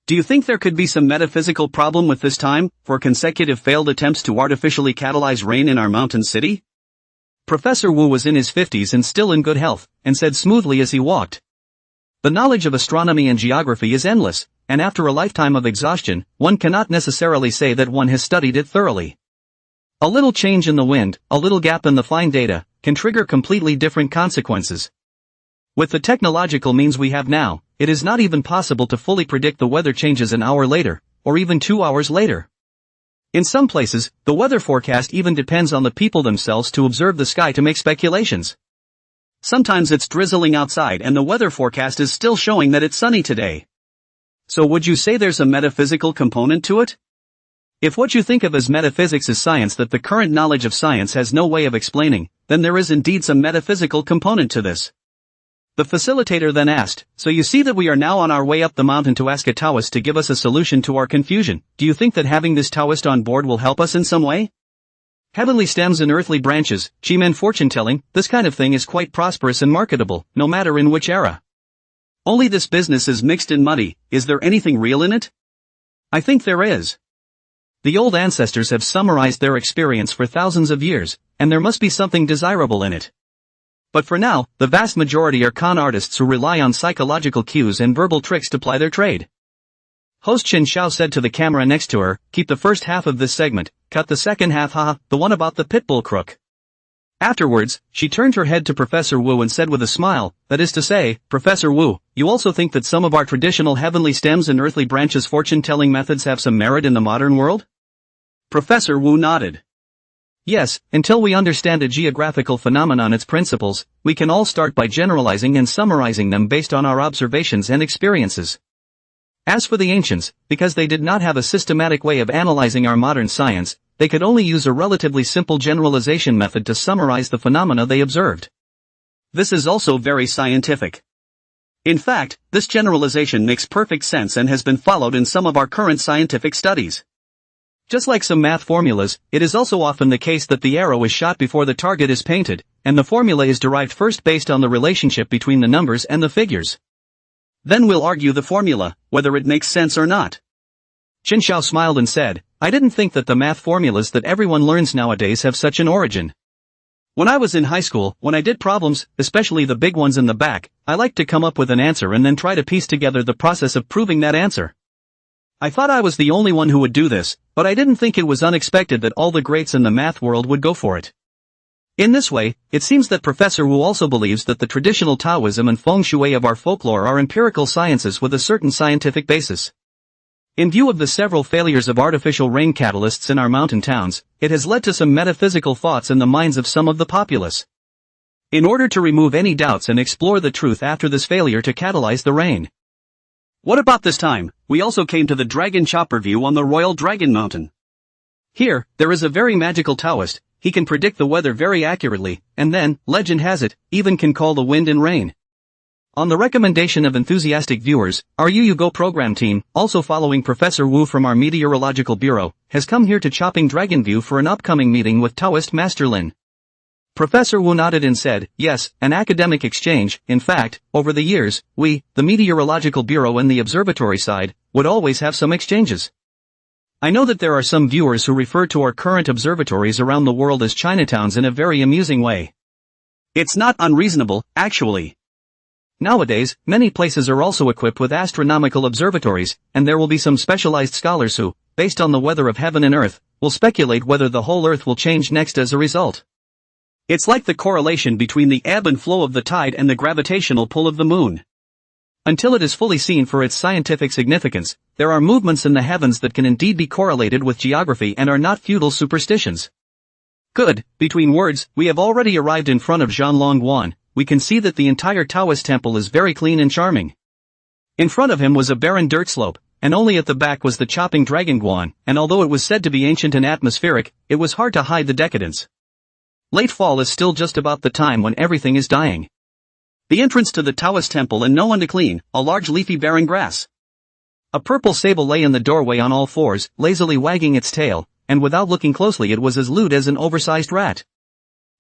Do you think there could be some metaphysical problem with this time, for consecutive failed attempts to artificially catalyze rain in our mountain city?" Professor Wu was in his 50s and still in good health, and said smoothly as he walked, "The knowledge of astronomy and geography is endless, and after a lifetime of exhaustion, one cannot necessarily say that one has studied it thoroughly. A little change in the wind, a little gap in the fine data, can trigger completely different consequences. With the technological means we have now, it is not even possible to fully predict the weather changes an hour later, or even 2 hours later. In some places, the weather forecast even depends on the people themselves to observe the sky to make speculations. Sometimes it's drizzling outside and the weather forecast is still showing that it's sunny today. So would you say there's a metaphysical component to it? If what you think of as metaphysics is science that the current knowledge of science has no way of explaining, then there is indeed some metaphysical component to this." The facilitator then asked, "So you see that we are now on our way up the mountain to ask a Taoist to give us a solution to our confusion. Do you think that having this Taoist on board will help us in some way? Heavenly stems and earthly branches, Chi-men fortune-telling, this kind of thing is quite prosperous and marketable, no matter in which era. Only this business is mixed and muddy. Is there anything real in it? I think there is. The old ancestors have summarized their experience for thousands of years, and there must be something desirable in it. But for now, the vast majority are con artists who rely on psychological cues and verbal tricks to ply their trade." Host Chen Xiao said to the camera next to her, "Keep the first half of this segment, cut the second half, haha, the one about the pitbull crook." Afterwards, she turned her head to Professor Wu and said with a smile, "That is to say, Professor Wu, you also think that some of our traditional heavenly stems and earthly branches fortune-telling methods have some merit in the modern world?" Professor Wu nodded. "Yes, until we understand a geographical phenomenon, its principles, we can all start by generalizing and summarizing them based on our observations and experiences. As for the ancients, because they did not have a systematic way of analyzing our modern science, they could only use a relatively simple generalization method to summarize the phenomena they observed. This is also very scientific. In fact, this generalization makes perfect sense and has been followed in some of our current scientific studies. Just like some math formulas, it is also often the case that the arrow is shot before the target is painted, and the formula is derived first based on the relationship between the numbers and the figures. Then we'll argue the formula, whether it makes sense or not. Chen Xiao smiled and said, I didn't think that the math formulas that everyone learns nowadays have such an origin. When I was in high school, when I did problems, especially the big ones in the back, I liked to come up with an answer and then try to piece together the process of proving that answer. I thought I was the only one who would do this, but I didn't think it was unexpected that all the greats in the math world would go for it. In this way, it seems that Professor Wu also believes that the traditional Taoism and feng shui of our folklore are empirical sciences with a certain scientific basis. In view of the several failures of artificial rain catalysts in our mountain towns, it has led to some metaphysical thoughts in the minds of some of the populace. In order to remove any doubts and explore the truth after this failure to catalyze the rain. What about this time? We also came to the Dragon Chopper view on the Royal Dragon Mountain. Here, there is a very magical Taoist. He can predict the weather very accurately, and then, legend has it, even can call the wind and rain. On the recommendation of enthusiastic viewers, our You Go program team, also following Professor Wu from our Meteorological Bureau, has come here to Chopping Dragon View for an upcoming meeting with Taoist Master Lin. Professor Wu nodded and said, yes, an academic exchange. In fact, over the years, we, the Meteorological Bureau and the observatory side, would always have some exchanges. I know that there are some viewers who refer to our current observatories around the world as Chinatowns in a very amusing way. It's not unreasonable, actually. Nowadays, many places are also equipped with astronomical observatories, and there will be some specialized scholars who, based on the weather of heaven and earth, will speculate whether the whole earth will change next as a result. It's like the correlation between the ebb and flow of the tide and the gravitational pull of the moon. Until it is fully seen for its scientific significance, there are movements in the heavens that can indeed be correlated with geography and are not feudal superstitions. Good, between words, we have already arrived in front of Zhanlong. We can see that the entire Taoist temple is very clean and charming. In front of him was a barren dirt slope, and only at the back was the chopping dragon guan, and although it was said to be ancient and atmospheric, it was hard to hide the decadence. Late fall is still just about the time when everything is dying. The entrance to the Taoist temple and no one to clean, a large leafy barren grass. A purple sable lay in the doorway on all fours, lazily wagging its tail, and without looking closely it was as lewd as an oversized rat.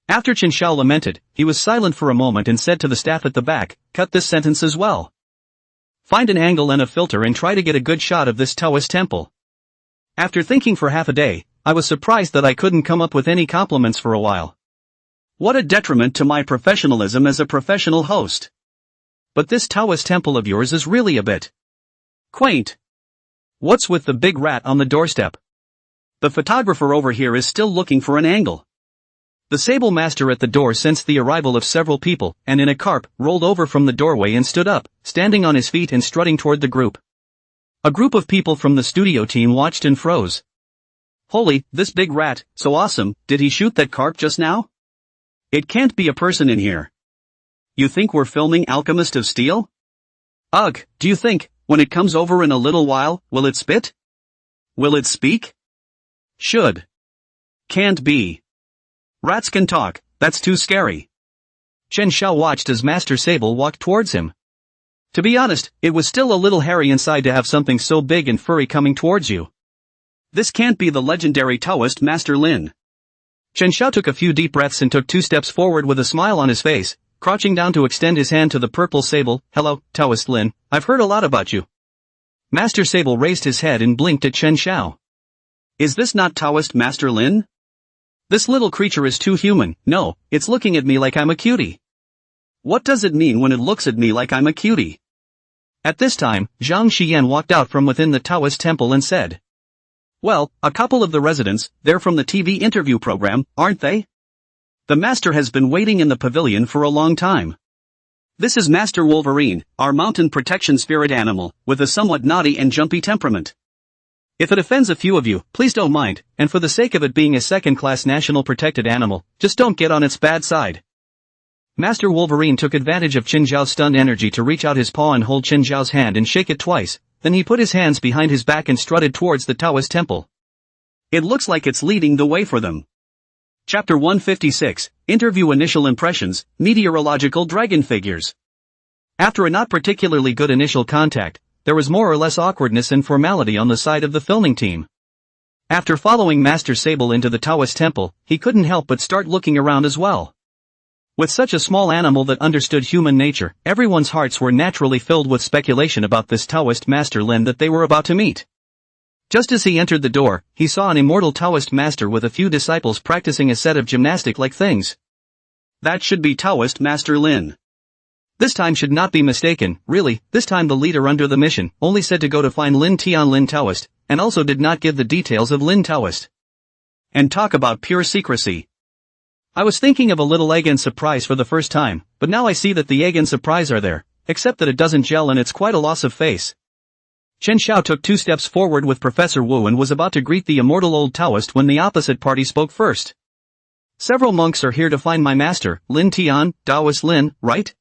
After Chen Xiao lamented, he was silent for a moment and said to the staff at the back, cut this sentence as well. Find an angle and a filter and try to get a good shot of this Taoist temple. After thinking for half a day, I was surprised that I couldn't come up with any compliments for a while. What a detriment to my professionalism as a professional host. But this Taoist temple of yours is really a bit quaint. What's with the big rat on the doorstep? The photographer over here is still looking for an angle. The sable master at the door sensed the arrival of several people, and in a carp, rolled over from the doorway and stood up, standing on his feet and strutting toward the group. A group of people from the studio team watched and froze. Holy, this big rat, so awesome, did he shoot that carp just now? It can't be a person in here. You think we're filming Alchemist of Steel? Ugh, do you think, when it comes over in a little while, will it spit? Will it speak? Should. Can't be. Rats can talk, that's too scary. Chen Xiao watched as Master Sable walked towards him. To be honest, it was still a little hairy inside to have something so big and furry coming towards you. This can't be the legendary Taoist Master Lin. Chen Xiao took a few deep breaths and took 2 steps forward with a smile on his face, crouching down to extend his hand to the purple sable. Hello, Taoist Lin, I've heard a lot about you. Master Sable raised his head and blinked at Chen Xiao. Is this not Taoist Master Lin? This little creature is too human. No, it's looking at me like I'm a cutie. What does it mean when it looks at me like I'm a cutie? At this time, Zhang Xian walked out from within the Taoist temple and said, well, a couple of the residents, they're from the TV interview program, aren't they? The master has been waiting in the pavilion for a long time. This is Master Wolverine, our mountain protection spirit animal, with a somewhat naughty and jumpy temperament. If it offends a few of you, please don't mind, and for the sake of it being a second-class national protected animal, just don't get on its bad side. Master Wolverine took advantage of Qin Zhao's stunned energy to reach out his paw and hold Qin Zhao's hand and shake it twice, then he put his hands behind his back and strutted towards the Taoist temple. It looks like it's leading the way for them. Chapter 156, Interview Initial Impressions, Meteorological Dragon Figures. After a not particularly good initial contact, there was more or less awkwardness and formality on the side of the filming team. After following Master Sable into the Taoist temple, he couldn't help but start looking around as well. With such a small animal that understood human nature, everyone's hearts were naturally filled with speculation about this Taoist Master Lin that they were about to meet. Just as he entered the door, he saw an immortal Taoist master with a few disciples practicing a set of gymnastic-like things. That should be Taoist Master Lin. This time should not be mistaken, really. This time the leader under the mission only said to go to find Lin Tian Lin Taoist, and also did not give the details of Lin Taoist. And talk about pure secrecy. I was thinking of a little egg and surprise for the first time, but now I see that the egg and surprise are there, except that it doesn't gel and it's quite a loss of face. Chen Xiao took 2 steps forward with Professor Wu and was about to greet the immortal old Taoist when the opposite party spoke first. Several monks are here to find my master, Lin Tian, Taoist Lin, right?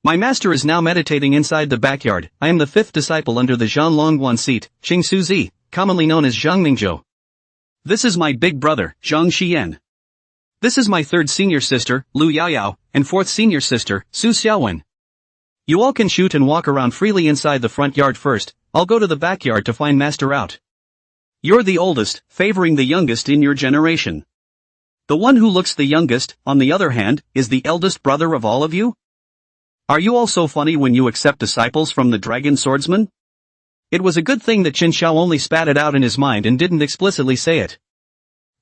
My master is now meditating inside the backyard. I am the 5th disciple under the Zhang Longguan seat, Qing Su Zi, commonly known as Zhang Mingzhou. This is my big brother, Zhang Xian. This is my 3rd senior sister, Lu Yaoyao, and 4th senior sister, Su Xiaowen. You all can shoot and walk around freely inside the front yard first. I'll go to the backyard to find master out. You're the oldest, favoring the youngest in your generation. The one who looks the youngest, on the other hand, is the eldest brother of all of you? Are you all so funny when you accept disciples from the dragon swordsman? It was a good thing that Chen Xiao only spat it out in his mind and didn't explicitly say it.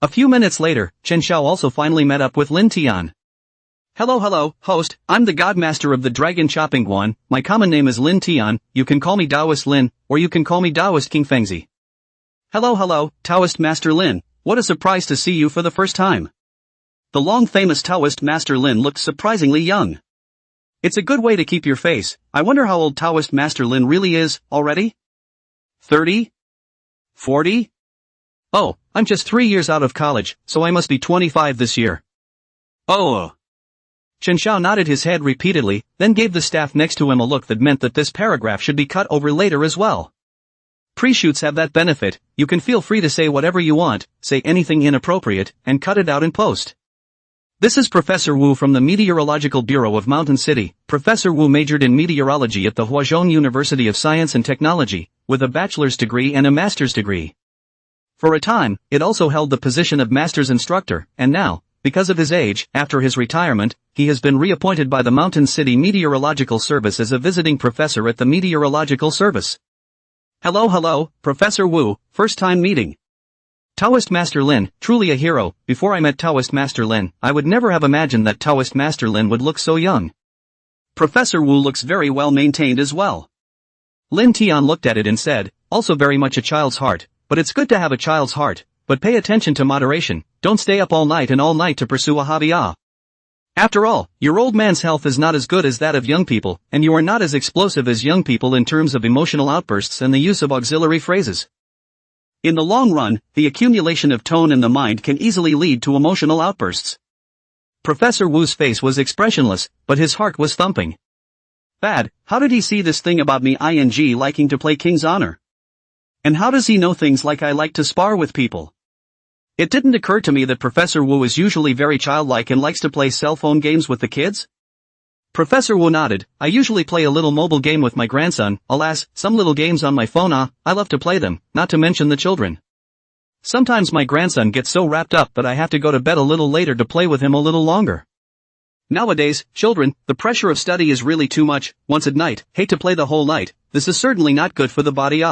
A few minutes later, Chen Xiao also finally met up with Lin Tian. Hello, host, I'm the godmaster of the dragon chopping guan. My common name is Lin Tian. You can call me Taoist Lin, or you can call me Taoist King Fengzi. Hello, Taoist Master Lin, what a surprise to see you for the first time. The long-famous Taoist Master Lin looked surprisingly young. It's a good way to keep your face. I wonder how old Taoist Master Lin really is, already? 30? 40? Oh, I'm just 3 years out of college, so I must be 25 this year. Oh. Chen Xiao nodded his head repeatedly, then gave the staff next to him a look that meant that this paragraph should be cut over later as well. Pre-shoots have that benefit. You can feel free to say whatever you want, say anything inappropriate, and cut it out in post. This is Professor Wu from the Meteorological Bureau of Mountain City. Professor Wu majored in meteorology at the Huazhong University of Science and Technology, with a bachelor's degree and a master's degree. For a time, it also held the position of master's instructor, and now, because of his age, after his retirement, he has been reappointed by the Mountain City Meteorological Service as a visiting professor at the Meteorological Service. Hello, Professor Wu, first time meeting. Taoist Master Lin, truly a hero. Before I met Taoist Master Lin, I would never have imagined that Taoist Master Lin would look so young. Professor Wu looks very well maintained as well. Lin Tian looked at it and said, also very much a child's heart, but it's good to have a child's heart, but pay attention to moderation, don't stay up all night to pursue a hobby. After all, your old man's health is not as good as that of young people, and you are not as explosive as young people in terms of emotional outbursts and the use of auxiliary phrases. In the long run, the accumulation of tone in the mind can easily lead to emotional outbursts. Professor Wu's face was expressionless, but his heart was thumping. Bad, how did he see this thing about me liking to play King's Honor? And how does he know things like I like to spar with people? It didn't occur to me that Professor Wu is usually very childlike and likes to play cell phone games with the kids? Professor Wu nodded. I usually play a little mobile game with my grandson. Alas, some little games on my phone. I love to play them, not to mention the children. Sometimes my grandson gets so wrapped up that I have to go to bed a little later to play with him a little longer. Nowadays, children, the pressure of study is really too much. Once at night, hate to play the whole night. This is certainly not good for the body.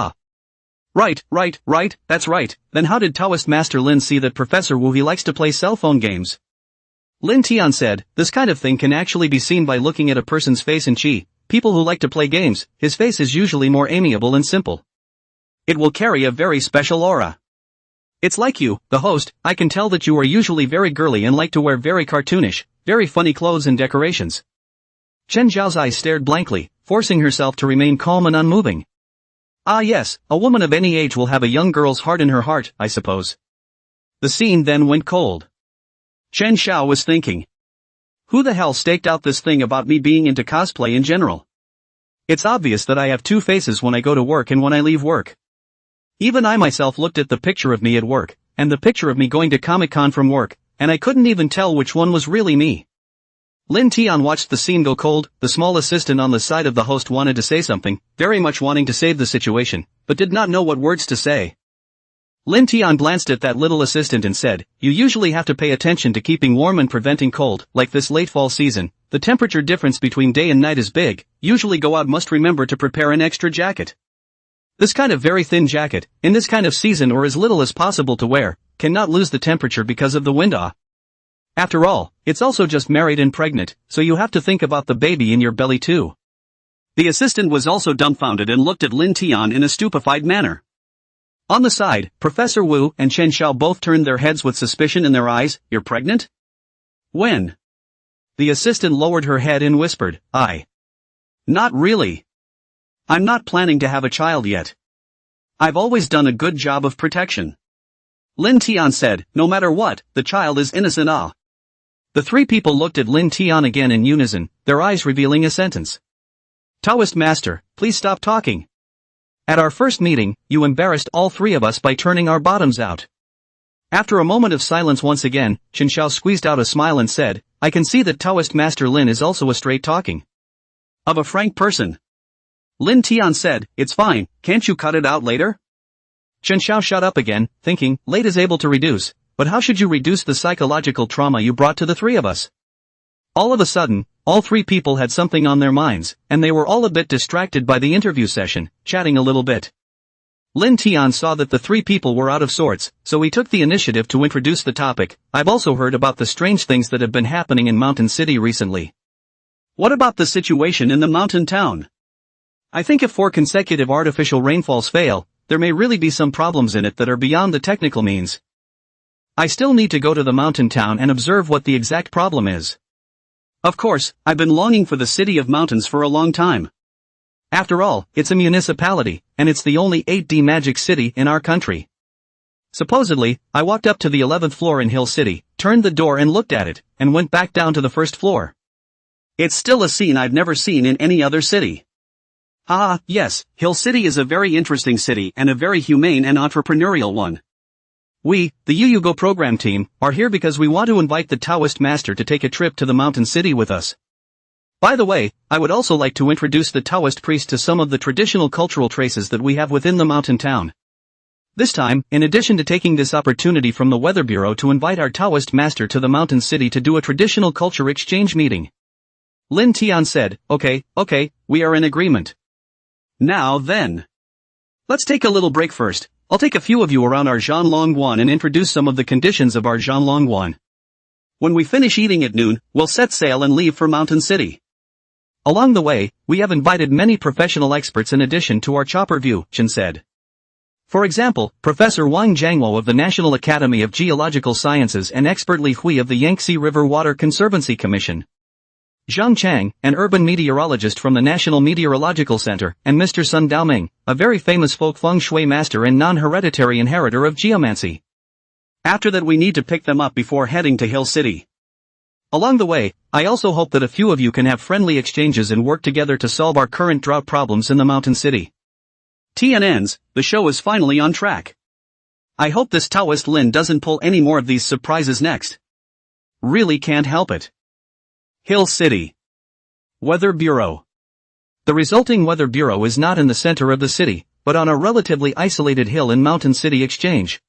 Right, that's right. Then how did Taoist Master Lin see that Professor Wu he likes to play cell phone games? Lin Tian said, this kind of thing can actually be seen by looking at a person's face and chi. People who like to play games, his face is usually more amiable and simple. It will carry a very special aura. It's like you, the host, I can tell that you are usually very girly and like to wear very cartoonish, very funny clothes and decorations. Chen Zhao's eyes stared blankly, forcing herself to remain calm and unmoving. Ah yes, a woman of any age will have a young girl's heart in her heart, I suppose. The scene then went cold. Chen Xiao was thinking. Who the hell staked out this thing about me being into cosplay in general? It's obvious that I have 2 faces when I go to work and when I leave work. Even I myself looked at the picture of me at work, and the picture of me going to Comic-Con from work, and I couldn't even tell which one was really me. Lin Tian watched the scene go cold. The small assistant on the side of the host wanted to say something, very much wanting to save the situation, but did not know what words to say. Lin Tian glanced at that little assistant and said, "You usually have to pay attention to keeping warm and preventing cold, like this late fall season. The temperature difference between day and night is big. Usually go out must remember to prepare an extra jacket. This kind of very thin jacket, in this kind of season or as little as possible to wear, cannot lose the temperature because of the wind. After all, it's also just married and pregnant, so you have to think about the baby in your belly too." The assistant was also dumbfounded and looked at Lin Tian in a stupefied manner. On the side, Professor Wu and Chen Xiao both turned their heads with suspicion in their eyes. "You're pregnant? When?" The assistant lowered her head and whispered, "Not really. I'm not planning to have a child yet. I've always done a good job of protection." Lin Tian said, "No matter what, the child is innocent." The three people looked at Lin Tian again in unison, their eyes revealing a sentence. "Taoist master, please stop talking. At our first meeting, you embarrassed all three of us by turning our bottoms out." After a moment of silence once again, Chen Xiao squeezed out a smile and said, "I can see that Taoist master Lin is also a straight talking of a frank person." Lin Tian said, "It's fine, can't you cut it out later?" Chen Xiao shut up again, thinking, late is able to reduce, but how should you reduce the psychological trauma you brought to the three of us? All of a sudden, all three people had something on their minds, and they were all a bit distracted by the interview session, chatting a little bit. Lin Tian saw that the three people were out of sorts, so he took the initiative to introduce the topic. "I've also heard about the strange things that have been happening in Mountain City recently. What about the situation in the mountain town? I think if 4 consecutive artificial rainfalls fail, there may really be some problems in it that are beyond the technical means. I still need to go to the mountain town and observe what the exact problem is. Of course, I've been longing for the city of mountains for a long time. After all, it's a municipality, and it's the only 8D magic city in our country. Supposedly, I walked up to the 11th floor in Hill City, turned the door and looked at it, and went back down to the first floor. It's still a scene I've never seen in any other city. Yes, Hill City is a very interesting city and a very humane and entrepreneurial one. We, the Yaoyao program team, are here because we want to invite the Taoist master to take a trip to the mountain city with us. By the way, I would also like to introduce the Taoist priest to some of the traditional cultural traces that we have within the mountain town. This time, in addition to taking this opportunity from the Weather Bureau to invite our Taoist master to the mountain city to do a traditional culture exchange meeting." Lin Tian said, Okay, we are in agreement. Now then. Let's take a little break first. I'll take a few of you around our Zhanlongguan and introduce some of the conditions of our Zhanlongguan. When we finish eating at noon, we'll set sail and leave for Mountain City. Along the way, we have invited many professional experts in addition to our chopper view, Chen said. For example, Professor Wang Jiangwo of the National Academy of Geological Sciences and expert Li Hui of the Yangtze River Water Conservancy Commission. Zhang Chang, an urban meteorologist from the National Meteorological Center, and Mr. Sun Daoming, a very famous folk feng shui master and non-hereditary inheritor of geomancy. After that we need to pick them up before heading to Hill City. Along the way, I also hope that a few of you can have friendly exchanges and work together to solve our current drought problems in the mountain city. TNNs, the show is finally on track. I hope this Taoist Lin doesn't pull any more of these surprises next. Really can't help it. Hill City. Weather Bureau. The resulting Weather Bureau is not in the center of the city, but on a relatively isolated hill in Mountain City Exchange.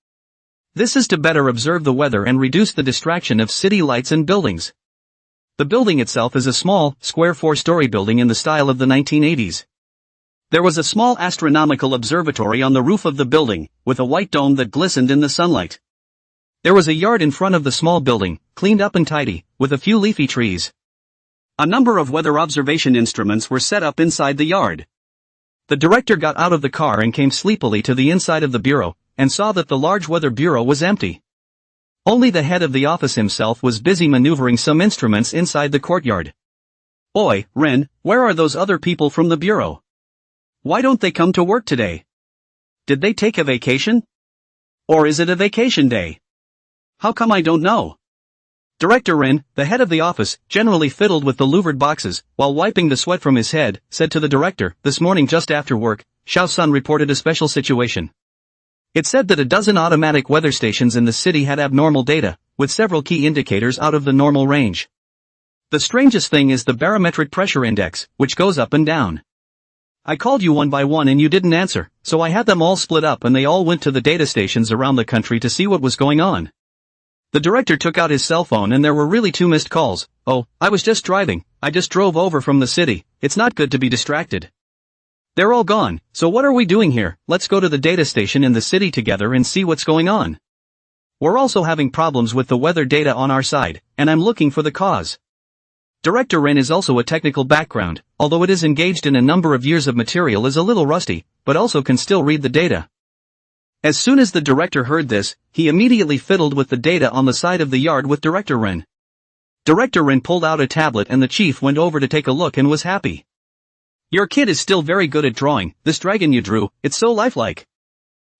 This is to better observe the weather and reduce the distraction of city lights and buildings. The building itself is a small, square 4-story building in the style of the 1980s. There was a small astronomical observatory on the roof of the building, with a white dome that glistened in the sunlight. There was a yard in front of the small building, cleaned up and tidy, with a few leafy trees. A number of weather observation instruments were set up inside the yard. The director got out of the car and came sleepily to the inside of the bureau, and saw that the large weather bureau was empty. Only the head of the office himself was busy maneuvering some instruments inside the courtyard. Oi, Ren, where are those other people from the bureau? Why don't they come to work today? Did they take a vacation? Or is it a vacation day? How come I don't know? Director Ren, the head of the office, generally fiddled with the louvered boxes, while wiping the sweat from his head, said to the director, this morning just after work, Xiao Sun reported a special situation. It said that a dozen automatic weather stations in the city had abnormal data, with several key indicators out of the normal range. The strangest thing is the barometric pressure index, which goes up and down. I called you one by one and you didn't answer, so I had them all split up and they all went to the data stations around the country to see what was going on. The director took out his cell phone and there were really 2 missed calls. Oh, I was just driving, I just drove over from the city, it's not good to be distracted. They're all gone, so what are we doing here? Let's go to the data station in the city together and see what's going on. We're also having problems with the weather data on our side, and I'm looking for the cause. Director Ren is also a technical background, although it is engaged in a number of years of material is a little rusty, but also can still read the data. As soon as the director heard this, he immediately fiddled with the data on the side of the yard with Director Ren. Director Ren pulled out a tablet and the chief went over to take a look and was happy. Your kid is still very good at drawing, this dragon you drew, it's so lifelike.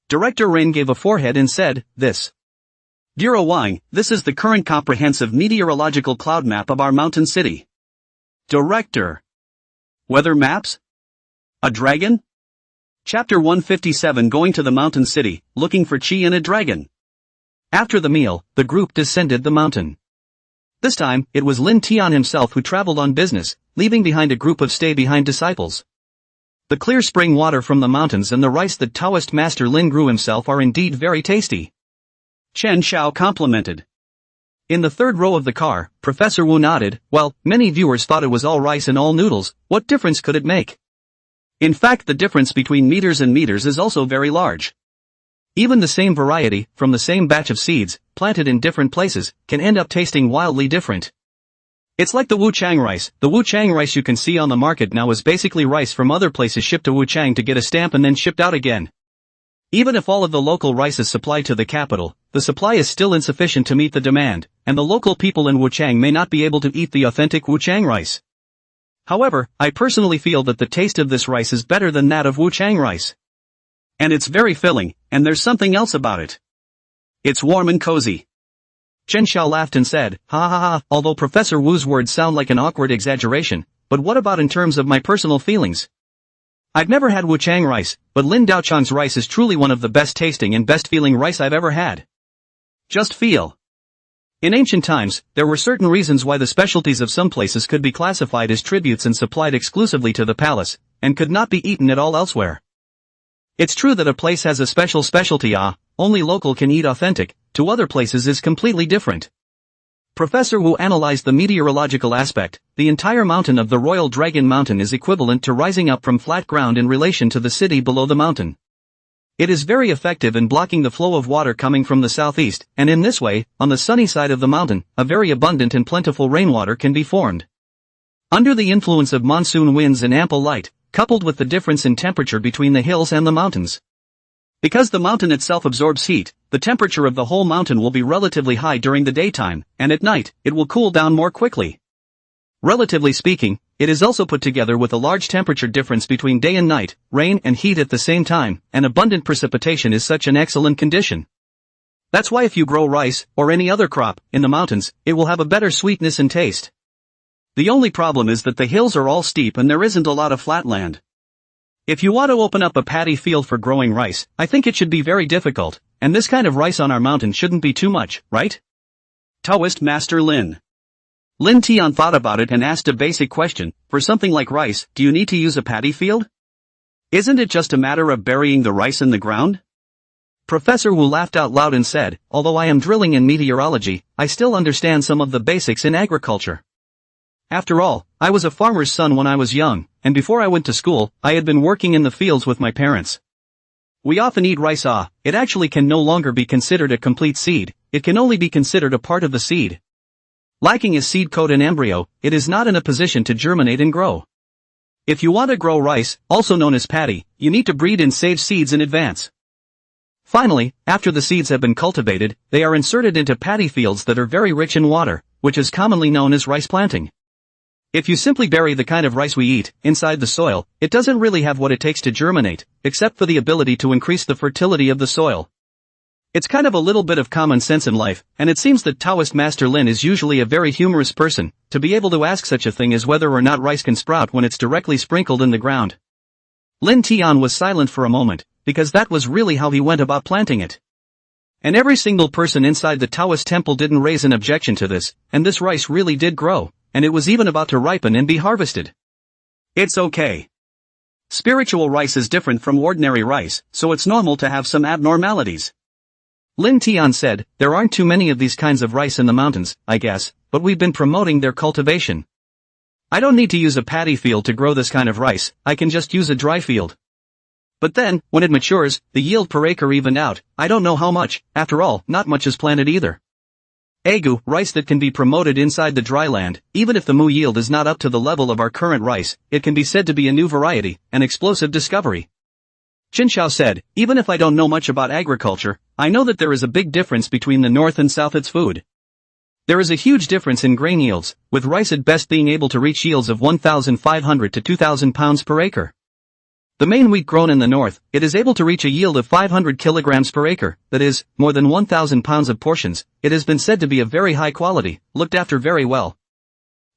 Director Ren gave a forehead and said, this. Dear Wang, this is the current comprehensive meteorological cloud map of our mountain city. Director. Weather maps? A dragon? Chapter 157 Going to the Mountain City, Looking for Chi and a Dragon. After the meal, the group descended the mountain. This time, it was Lin Tian himself who traveled on business, leaving behind a group of stay-behind disciples. The clear spring water from the mountains and the rice that Taoist master Lin grew himself are indeed very tasty. Chen Xiao complimented. In the third row of the car, Professor Wu nodded. Well, many viewers thought it was all rice and all noodles, what difference could it make? In fact, the difference between meters and meters is also very large. Even the same variety, from the same batch of seeds, planted in different places, can end up tasting wildly different. It's like the Wuchang rice. The Wuchang rice you can see on the market now is basically rice from other places shipped to Wuchang to get a stamp and then shipped out again. Even if all of the local rice is supplied to the capital, the supply is still insufficient to meet the demand, and the local people in Wuchang may not be able to eat the authentic Wuchang rice. However, I personally feel that the taste of this rice is better than that of Wuchang rice. And it's very filling, and there's something else about it. It's warm and cozy. Chen Xiao laughed and said, ha ha ha, although Professor Wu's words sound like an awkward exaggeration, but what about in terms of my personal feelings? I've never had Wuchang rice, but Lin Daochang's rice is truly one of the best tasting and best feeling rice I've ever had. Just feel. In ancient times, there were certain reasons why the specialties of some places could be classified as tributes and supplied exclusively to the palace, and could not be eaten at all elsewhere. It's true that a place has a special specialty only local can eat authentic, to other places is completely different. Professor Wu analyzed the meteorological aspect. The entire mountain of the Royal Dragon Mountain is equivalent to rising up from flat ground in relation to the city below the mountain. It is very effective in blocking the flow of water coming from the southeast, and in this way, on the sunny side of the mountain, a very abundant and plentiful rainwater can be formed. Under the influence of monsoon winds and ample light, coupled with the difference in temperature between the hills and the mountains. Because the mountain itself absorbs heat, the temperature of the whole mountain will be relatively high during the daytime, and at night, it will cool down more quickly. Relatively speaking, it is also put together with a large temperature difference between day and night, rain and heat at the same time, and abundant precipitation is such an excellent condition. That's why if you grow rice, or any other crop, in the mountains, it will have a better sweetness and taste. The only problem is that the hills are all steep and there isn't a lot of flat land. If you want to open up a paddy field for growing rice, I think it should be very difficult, and this kind of rice on our mountain shouldn't be too much, right? Taoist Master Lin. Lin Tian thought about it and asked a basic question, for something like rice, do you need to use a paddy field? Isn't it just a matter of burying the rice in the ground? Professor Wu laughed out loud and said, although I am drilling in meteorology, I still understand some of the basics in agriculture. After all, I was a farmer's son when I was young, and before I went to school, I had been working in the fields with my parents. We often eat rice it actually can no longer be considered a complete seed, it can only be considered a part of the seed. Lacking a seed coat and embryo, it is not in a position to germinate and grow. If you want to grow rice, also known as paddy, you need to breed and save seeds in advance. Finally, after the seeds have been cultivated, they are inserted into paddy fields that are very rich in water, which is commonly known as rice planting. If you simply bury the kind of rice we eat inside the soil, it doesn't really have what it takes to germinate, except for the ability to increase the fertility of the soil. It's kind of a little bit of common sense in life, and it seems that Taoist Master Lin is usually a very humorous person, to be able to ask such a thing as whether or not rice can sprout when it's directly sprinkled in the ground. Lin Tian was silent for a moment, because that was really how he went about planting it. And every single person inside the Taoist temple didn't raise an objection to this, and this rice really did grow, and it was even about to ripen and be harvested. It's okay. Spiritual rice is different from ordinary rice, so it's normal to have some abnormalities. Lin Tian said, there aren't too many of these kinds of rice in the mountains, I guess, but we've been promoting their cultivation. I don't need to use a paddy field to grow this kind of rice, I can just use a dry field. But then, when it matures, the yield per acre evened out, I don't know how much, after all, not much is planted either. Agu, rice that can be promoted inside the dry land, even if the mu yield is not up to the level of our current rice, it can be said to be a new variety, an explosive discovery. Qin Shao said, even if I don't know much about agriculture, I know that there is a big difference between the north and south its food. There is a huge difference in grain yields, with rice at best being able to reach yields of 1,500 to 2,000 pounds per acre. The main wheat grown in the north, it is able to reach a yield of 500 kilograms per acre, that is, more than 1,000 pounds of portions. It has been said to be of very high quality, looked after very well.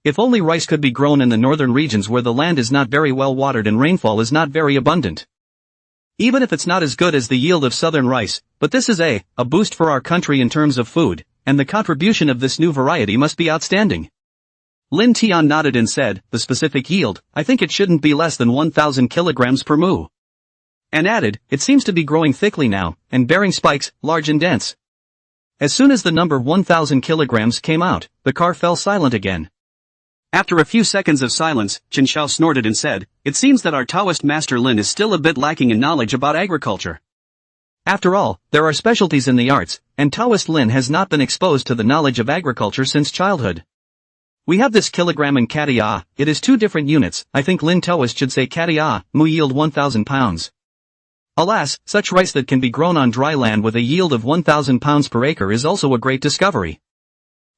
If only rice could be grown in the northern regions where the land is not very well watered and rainfall is not very abundant. Even if it's not as good as the yield of southern rice, but this is a boost for our country in terms of food, and the contribution of this new variety must be outstanding. Lin Tian nodded and said, the specific yield, I think it shouldn't be less than 1,000 kilograms per mu. And added, it seems to be growing thickly now, and bearing spikes, large and dense. As soon as the number 1,000 kilograms came out, the car fell silent again. After a few seconds of silence, Qin Shao snorted and said, it seems that our Taoist master Lin is still a bit lacking in knowledge about agriculture. After all, there are specialties in the arts, and Taoist Lin has not been exposed to the knowledge of agriculture since childhood. We have this kilogram and katia, it is two different units, I think Lin Taoist should say katia, mu yield 1,000 pounds. Alas, such rice that can be grown on dry land with a yield of 1,000 pounds per acre is also a great discovery.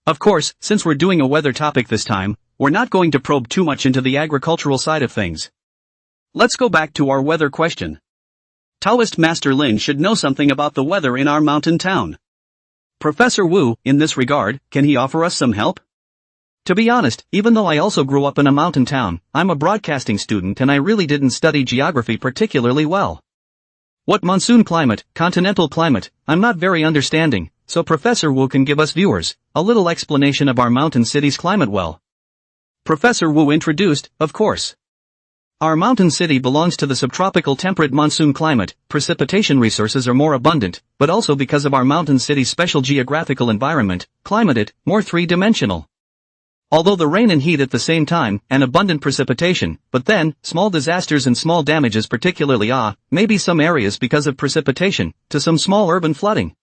Of course, since we're doing a weather topic this time, we're not going to probe too much into the agricultural side of things. Let's go back to our weather question. Taoist Master Lin should know something about the weather in our mountain town. Professor Wu, in this regard, can he offer us some help? To be honest, even though I also grew up in a mountain town, I'm a broadcasting student and I really didn't study geography particularly well. What monsoon climate, continental climate, I'm not very understanding, so Professor Wu can give us viewers a little explanation of our mountain city's climate well. Professor Wu introduced, of course. Our mountain city belongs to the subtropical temperate monsoon climate, precipitation resources are more abundant, but also because of our mountain city's special geographical environment, climate it, more three-dimensional. Although the rain and heat at the same time, and abundant precipitation, but then, small disasters and small damages particularly maybe some areas because of precipitation, to some small urban flooding.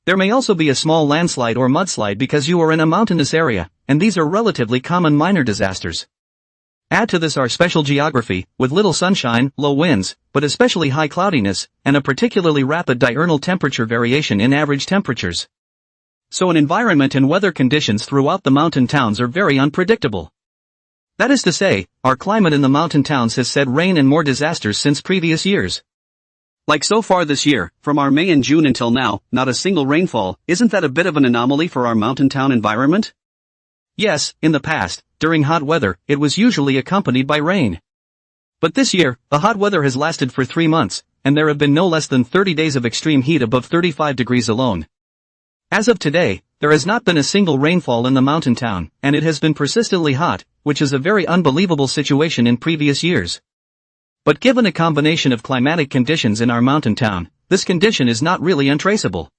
There may also be a small landslide or mudslide because you are in a mountainous area, and these are relatively common minor disasters. Add to this our special geography, with little sunshine, low winds, but especially high cloudiness, and a particularly rapid diurnal temperature variation in average temperatures. So an environment and weather conditions throughout the mountain towns are very unpredictable. That is to say, our climate in the mountain towns has said rain and more disasters since previous years. Like so far this year, from our May and June until now, not a single rainfall. Isn't that a bit of an anomaly for our mountain town environment? Yes, in the past, during hot weather, it was usually accompanied by rain. But this year, the hot weather has lasted for 3 months, and there have been no less than 30 days of extreme heat above 35 degrees alone. As of today, there has not been a single rainfall in the mountain town, and it has been persistently hot, which is a very unbelievable situation in previous years. But given a combination of climatic conditions in our mountain town, this condition is not really untraceable.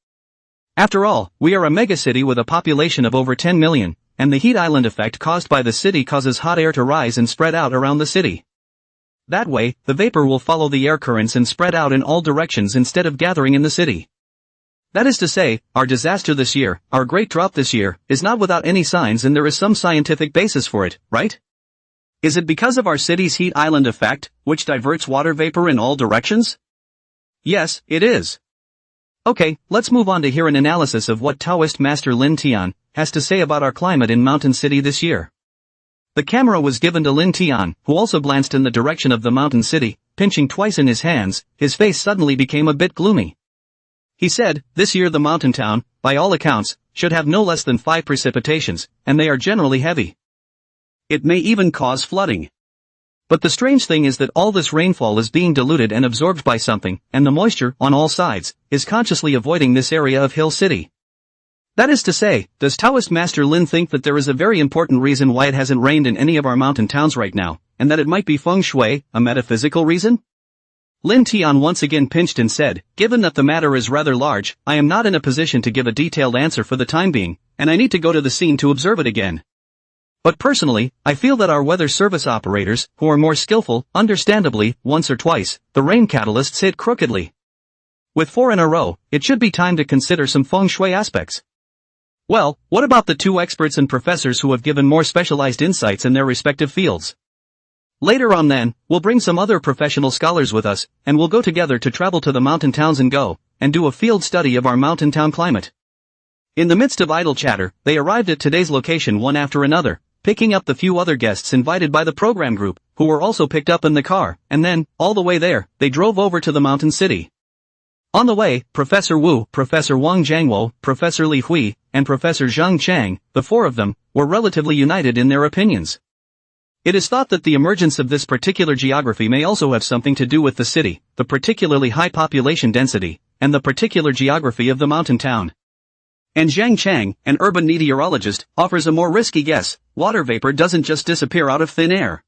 After all, we are a megacity with a population of over 10 million, and the heat island effect caused by the city causes hot air to rise and spread out around the city. That way, the vapor will follow the air currents and spread out in all directions instead of gathering in the city. That is to say, our disaster this year, our great drought this year, is not without any signs and there is some scientific basis for it, right? Is it because of our city's heat island effect, which diverts water vapor in all directions? Yes, it is. Okay, let's move on to hear an analysis of what Taoist Master Lin Tian has to say about our climate in Mountain City this year. The camera was given to Lin Tian, who also glanced in the direction of the mountain city, pinching twice in his hands. His face suddenly became a bit gloomy. He said, this year the mountain town, by all accounts, should have no less than 5 precipitations, and they are generally heavy. It may even cause flooding. But the strange thing is that all this rainfall is being diluted and absorbed by something, and the moisture, on all sides, is consciously avoiding this area of Hill City. That is to say, does Taoist Master Lin think that there is a very important reason why it hasn't rained in any of our mountain towns right now, and that it might be feng shui, a metaphysical reason? Lin Tian once again pinched and said, given that the matter is rather large, I am not in a position to give a detailed answer for the time being, and I need to go to the scene to observe it again. But personally, I feel that our weather service operators, who are more skillful, understandably, once or twice, the rain catalysts hit crookedly. With 4 in a row, it should be time to consider some feng shui aspects. Well, what about the 2 experts and professors who have given more specialized insights in their respective fields? Later on then, we'll bring some other professional scholars with us, and we'll go together to travel to the mountain towns and do a field study of our mountain town climate. In the midst of idle chatter, they arrived at today's location one after another, picking up the few other guests invited by the program group, who were also picked up in the car, and then, all the way there, they drove over to the mountain city. On the way, Professor Wu, Professor Wang Jiangwo, Professor Li Hui, and Professor Zhang Chang, the 4 of them, were relatively united in their opinions. It is thought that the emergence of this particular geography may also have something to do with the city, the particularly high population density, and the particular geography of the mountain town. And Zhang Chang, an urban meteorologist, offers a more risky guess: water vapor doesn't just disappear out of thin air.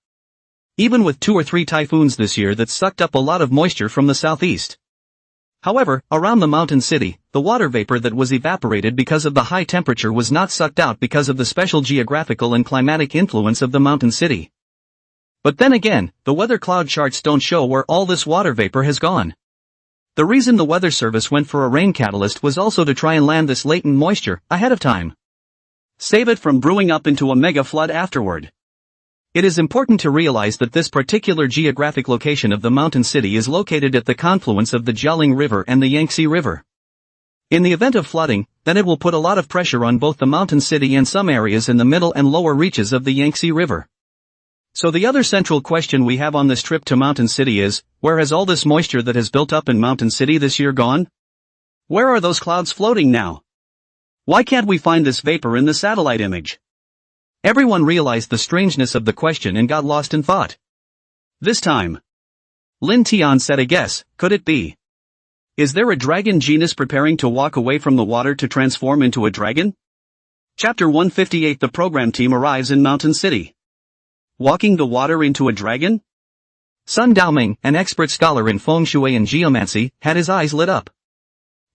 Even with 2 or 3 typhoons this year that sucked up a lot of moisture from the southeast. However, around the mountain city, the water vapor that was evaporated because of the high temperature was not sucked out because of the special geographical and climatic influence of the mountain city. But then again, the weather cloud charts don't show where all this water vapor has gone. The reason the weather service went for a rain catalyst was also to try and land this latent moisture ahead of time. Save it from brewing up into a mega flood afterward. It is important to realize that this particular geographic location of the mountain city is located at the confluence of the Jialing River and the Yangtze River. In the event of flooding, then it will put a lot of pressure on both the mountain city and some areas in the middle and lower reaches of the Yangtze River. So the other central question we have on this trip to Mountain City is, where has all this moisture that has built up in Mountain City this year gone? Where are those clouds floating now? Why can't we find this vapor in the satellite image? Everyone realized the strangeness of the question and got lost in thought. This time, Lin Tian said a guess: could it be? Is there a dragon genus preparing to walk away from the water to transform into a dragon? Chapter 158. The program team arrives in Mountain City. Walking the water into a dragon? Sun Daoming, an expert scholar in feng shui and geomancy, had his eyes lit up.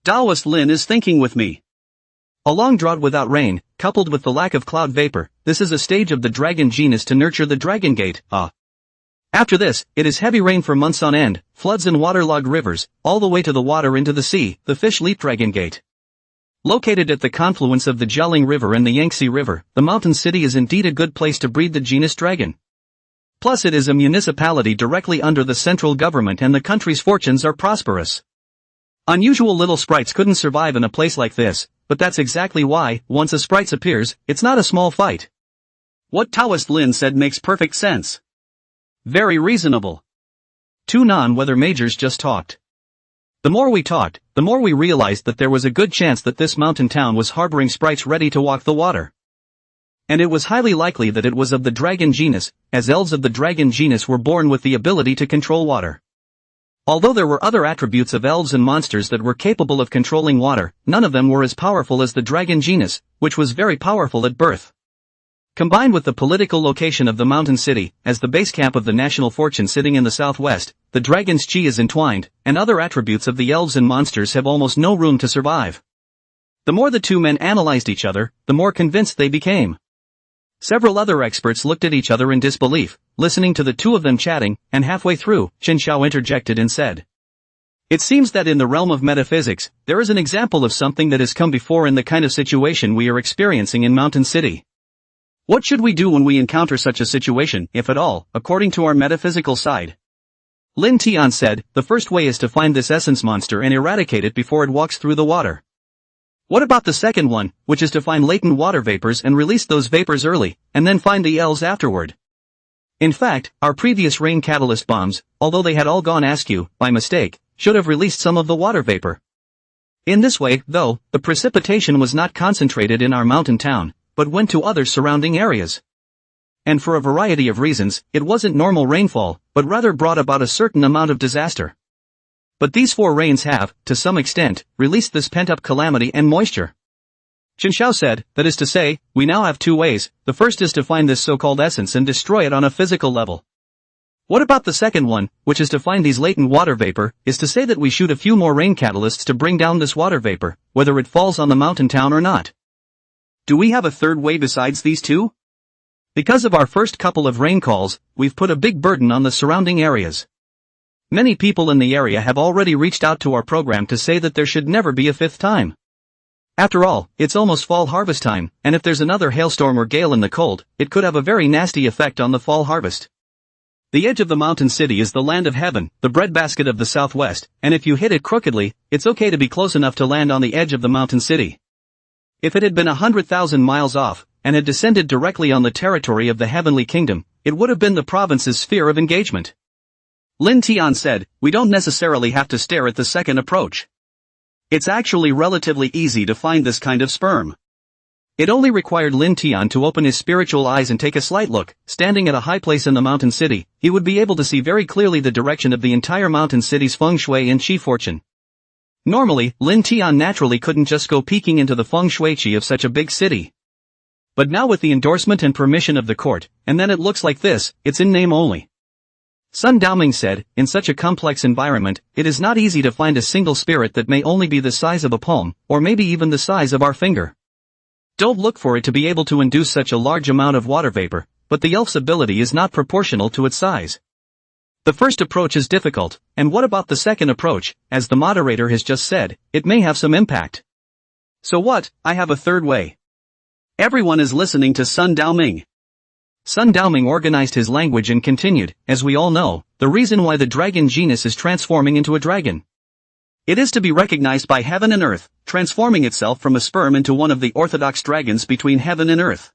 Taoist Lin is thinking with me. A long drought without rain, coupled with the lack of cloud vapor, this is a stage of the dragon genus to nurture the dragon gate. After this, it is heavy rain for months on end, floods and waterlogged rivers, all the way to the water into the sea, the fish leap dragon gate. Located at the confluence of the Jialing River and the Yangtze River, the mountain city is indeed a good place to breed the genus dragon. Plus it is a municipality directly under the central government and the country's fortunes are prosperous. Unusual little sprites couldn't survive in a place like this, but that's exactly why, once a sprite appears, it's not a small fight. What Taoist Lin said makes perfect sense. Very reasonable. 2 non-weather majors just talked. The more we talked, the more we realized that there was a good chance that this mountain town was harboring sprites ready to walk the water. And it was highly likely that it was of the dragon genus, as elves of the dragon genus were born with the ability to control water. Although there were other attributes of elves and monsters that were capable of controlling water, none of them were as powerful as the dragon genus, which was very powerful at birth. Combined with the political location of the mountain city, as the base camp of the national fortune sitting in the southwest, the dragon's chi is entwined, and other attributes of the elves and monsters have almost no room to survive. The more the 2 men analyzed each other, the more convinced they became. Several other experts looked at each other in disbelief, listening to the 2 of them chatting, and halfway through, Chen Xiao interjected and said, "It seems that in the realm of metaphysics, there is an example of something that has come before in the kind of situation we are experiencing in Mountain City. What should we do when we encounter such a situation, if at all, according to our metaphysical side?" Lin Tian said, "The first way is to find this essence monster and eradicate it before it walks through the water." "What about the second one, which is to find latent water vapors and release those vapors early, and then find the elves afterward?" In fact, our previous rain catalyst bombs, although they had all gone askew, by mistake, should have released some of the water vapor. In this way, though, the precipitation was not concentrated in our mountain town, but went to other surrounding areas. And for a variety of reasons, it wasn't normal rainfall, but rather brought about a certain amount of disaster. But these 4 rains have, to some extent, released this pent-up calamity and moisture. Qianshao said, that is to say, we now have two ways. The first is to find this so-called essence and destroy it on a physical level. What about the second one, which is to find these latent water vapor, is to say that we shoot a few more rain catalysts to bring down this water vapor, whether it falls on the mountain town or not. Do we have a third way besides these two? Because of our first couple of rain calls, we've put a big burden on the surrounding areas. Many people in the area have already reached out to our program to say that there should never be a fifth time. After all, it's almost fall harvest time, and if there's another hailstorm or gale in the cold, it could have a very nasty effect on the fall harvest. The edge of the mountain city is the land of heaven, the breadbasket of the southwest, and if you hit it crookedly, it's okay to be close enough to land on the edge of the mountain city. If it had been 100,000 miles off, and had descended directly on the territory of the heavenly kingdom, it would have been the province's sphere of engagement. Lin Tian said, we don't necessarily have to stare at the second approach. It's actually relatively easy to find this kind of sperm. It only required Lin Tian to open his spiritual eyes and take a slight look. Standing at a high place in the mountain city, he would be able to see very clearly the direction of the entire mountain city's feng shui and qi fortune. Normally, Lin Tian naturally couldn't just go peeking into the feng shui qi of such a big city. But now with the endorsement and permission of the court, and then it looks like this, it's in name only. Sun Daoming said, in such a complex environment, it is not easy to find a single spirit that may only be the size of a palm, or maybe even the size of our finger. Don't look for it to be able to induce such a large amount of water vapor, but the elf's ability is not proportional to its size. The first approach is difficult, and what about the second approach? As the moderator has just said, it may have some impact. So what? I have a third way. Everyone is listening to Sun Daoming. Sun Daoming organized his language and continued, as we all know, the reason why the dragon genus is transforming into a dragon. It is to be recognized by heaven and earth, transforming itself from a sperm into one of the orthodox dragons between heaven and earth.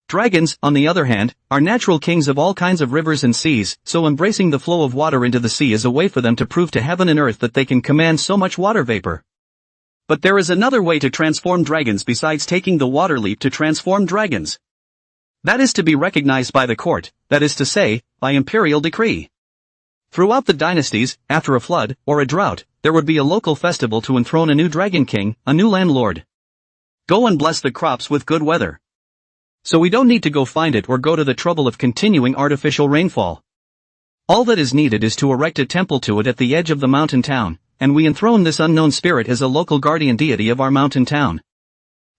Dragons, on the other hand, are natural kings of all kinds of rivers and seas, so embracing the flow of water into the sea is a way for them to prove to heaven and earth that they can command so much water vapor. But there is another way to transform dragons besides taking the water leap to transform dragons. That is to be recognized by the court, that is to say, by imperial decree. Throughout the dynasties, after a flood, or a drought, there would be a local festival to enthrone a new dragon king, a new landlord. Go and bless the crops with good weather. So we don't need to go find it or go to the trouble of continuing artificial rainfall. All that is needed is to erect a temple to it at the edge of the mountain town, and we enthrone this unknown spirit as a local guardian deity of our mountain town.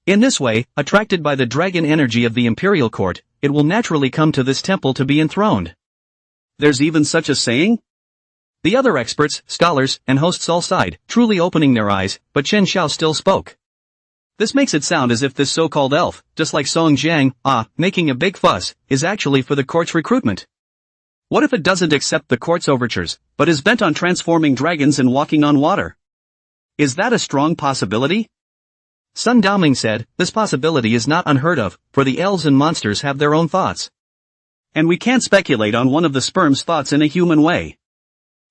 In this way, attracted by the dragon energy of the imperial court, it will naturally come to this temple to be enthroned. There's even such a saying? The other experts, scholars, and hosts all sighed, truly opening their eyes, but Qianshao still spoke. This makes it sound as if this so-called elf, just like Song Jiang, making a big fuss, is actually for the court's recruitment. What if it doesn't accept the court's overtures, but is bent on transforming dragons and walking on water? Is that a strong possibility? Sun Daoming said, this possibility is not unheard of, for the elves and monsters have their own thoughts. And we can't speculate on one of the sperm's thoughts in a human way.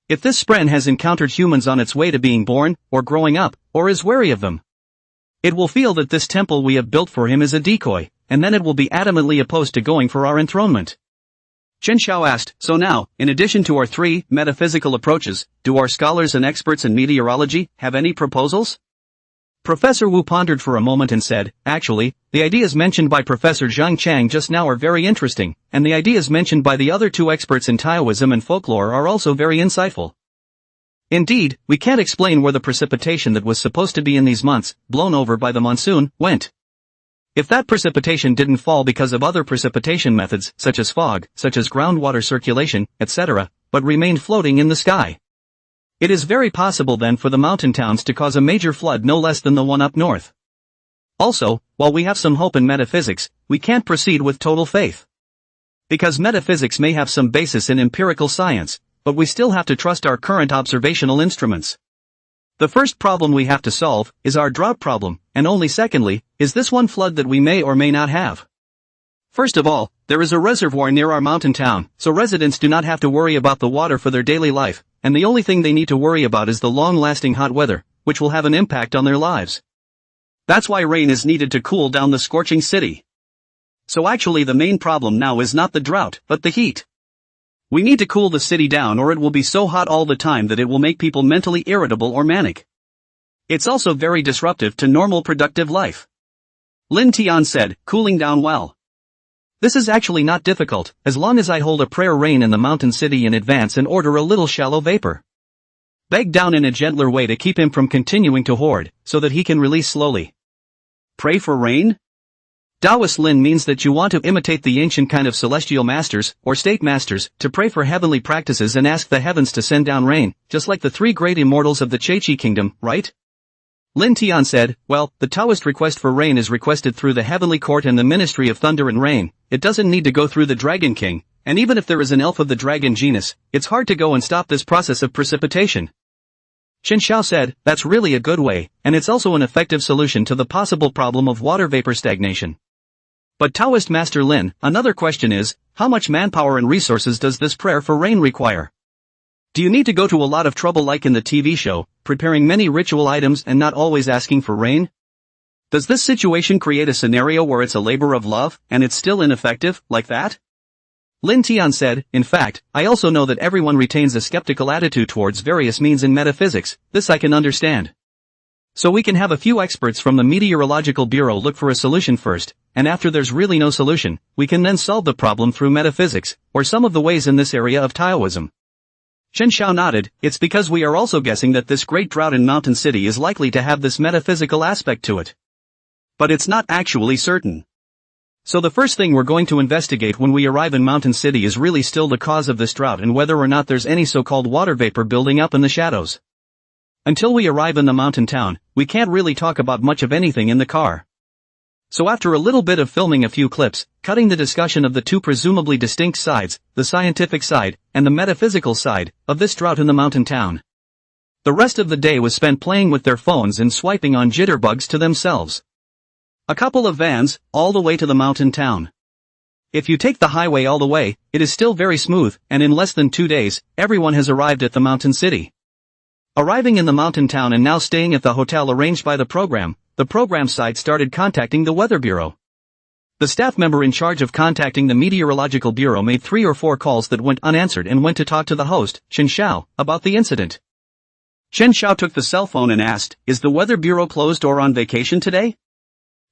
If this spren has encountered humans on its way to being born, or growing up, or is wary of them, it will feel that this temple we have built for him is a decoy, and then it will be adamantly opposed to going for our enthronement. Qianshao asked, so now, in addition to our three metaphysical approaches, do our scholars and experts in meteorology have any proposals? Professor Wu pondered for a moment and said, actually, the ideas mentioned by Professor Zhang Chang just now are very interesting, and the ideas mentioned by the other two experts in Taoism and folklore are also very insightful. Indeed, we can't explain where the precipitation that was supposed to be in these months, blown over by the monsoon, went. If that precipitation didn't fall because of other precipitation methods, such as fog, such as groundwater circulation, etc., but remained floating in the sky. It is very possible then for the mountain towns to cause a major flood no less than the one up north. Also, while we have some hope in metaphysics, we can't proceed with total faith. Because metaphysics may have some basis in empirical science, but we still have to trust our current observational instruments. The first problem we have to solve is our drought problem, and only secondly, is this one flood that we may or may not have. First of all, there is a reservoir near our mountain town, so residents do not have to worry about the water for their daily life, and the only thing they need to worry about is the long-lasting hot weather, which will have an impact on their lives. That's why rain is needed to cool down the scorching city. So actually the main problem now is not the drought, but the heat. We need to cool the city down or it will be so hot all the time that it will make people mentally irritable or manic. It's also very disruptive to normal productive life. Lin Tian said, cooling down well. This is actually not difficult, as long as I hold a prayer rain in the mountain city in advance and order a little shallow vapor. Beg down in a gentler way to keep him from continuing to hoard, so that he can release slowly. Pray for rain? Taoist Lin means that you want to imitate the ancient kind of celestial masters, or state masters, to pray for heavenly practices and ask the heavens to send down rain, just like the three great immortals of the Chechi kingdom, right? Lin Tian said, well, the Taoist request for rain is requested through the heavenly court and the ministry of thunder and rain. It doesn't need to go through the Dragon King, and even if there is an elf of the dragon genus, it's hard to go and stop this process of precipitation. Chen Xiao said, that's really a good way, and it's also an effective solution to the possible problem of water vapor stagnation. But Taoist Master Lin, another question is, how much manpower and resources does this prayer for rain require? Do you need to go to a lot of trouble like in the TV show, preparing many ritual items and not always asking for rain? Does this situation create a scenario where it's a labor of love, and it's still ineffective, like that? Lin Tian said, in fact, I also know that everyone retains a skeptical attitude towards various means in metaphysics, this I can understand. So we can have a few experts from the Meteorological Bureau look for a solution first, and after there's really no solution, we can then solve the problem through metaphysics, or some of the ways in this area of Taoism. Chen Xiao nodded, it's because we are also guessing that this great drought in Mountain City is likely to have this metaphysical aspect to it. But it's not actually certain. So the first thing we're going to investigate when we arrive in Mountain City is really still the cause of this drought and whether or not there's any so-called water vapor building up in the shadows. Until we arrive in the mountain town, we can't really talk about much of anything in the car. So after a little bit of filming a few clips, cutting the discussion of the two presumably distinct sides, the scientific side, and the metaphysical side, of this drought in the mountain town. The rest of the day was spent playing with their phones and swiping on jitterbugs to themselves. A couple of vans, all the way to the mountain town. If you take the highway all the way, it is still very smooth, and in less than 2 days, everyone has arrived at the mountain city. Arriving in the mountain town and now staying at the hotel arranged by the program side started contacting the Weather Bureau. The staff member in charge of contacting the Meteorological Bureau made 3 or 4 calls that went unanswered and went to talk to the host, Chen Xiao, about the incident. Chen Xiao took the cell phone and asked, is the Weather Bureau closed or on vacation today?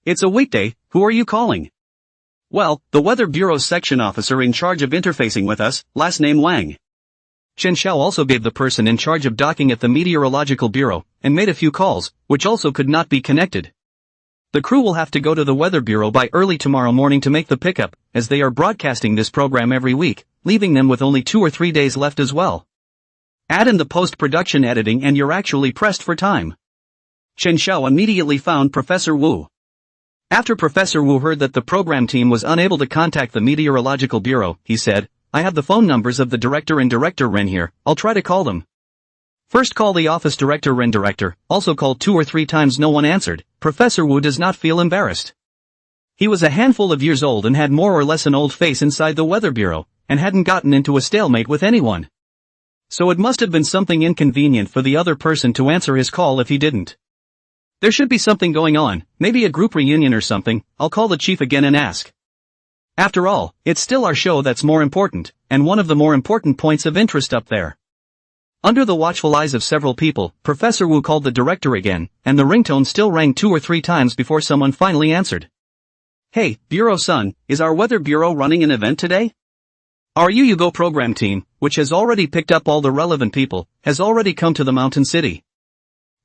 It's a weekday, who are you calling? Well, the Weather Bureau's section officer in charge of interfacing with us, last name Wang. Chen Xiao also gave the person in charge of docking at the Meteorological Bureau, and made a few calls, which also could not be connected. The crew will have to go to the Weather Bureau by early tomorrow morning to make the pickup, as they are broadcasting this program every week, leaving them with only 2 or 3 days left as well. Add in the post-production editing and you're actually pressed for time. Chen Xiao immediately found Professor Wu. After Professor Wu heard that the program team was unable to contact the Meteorological Bureau, he said, I have the phone numbers of the director and Director Ren here, I'll try to call them. First call the office director Ren director, also called 2 or 3 times no one answered. Professor Wu does not feel embarrassed. He was a handful of years old and had more or less an old face inside the Weather Bureau, and hadn't gotten into a stalemate with anyone. So it must have been something inconvenient for the other person to answer his call if he didn't. There should be something going on, maybe a group reunion or something, I'll call the chief again and ask. After all, it's still our show that's more important, and one of the more important points of interest up there. Under the watchful eyes of several people, Professor Wu called the director again, and the ringtone still rang 2 or 3 times before someone finally answered. Hey, Bureau-san, is our Weather Bureau running an event today? Our You Go program team, which has already picked up all the relevant people, has already come to the mountain city.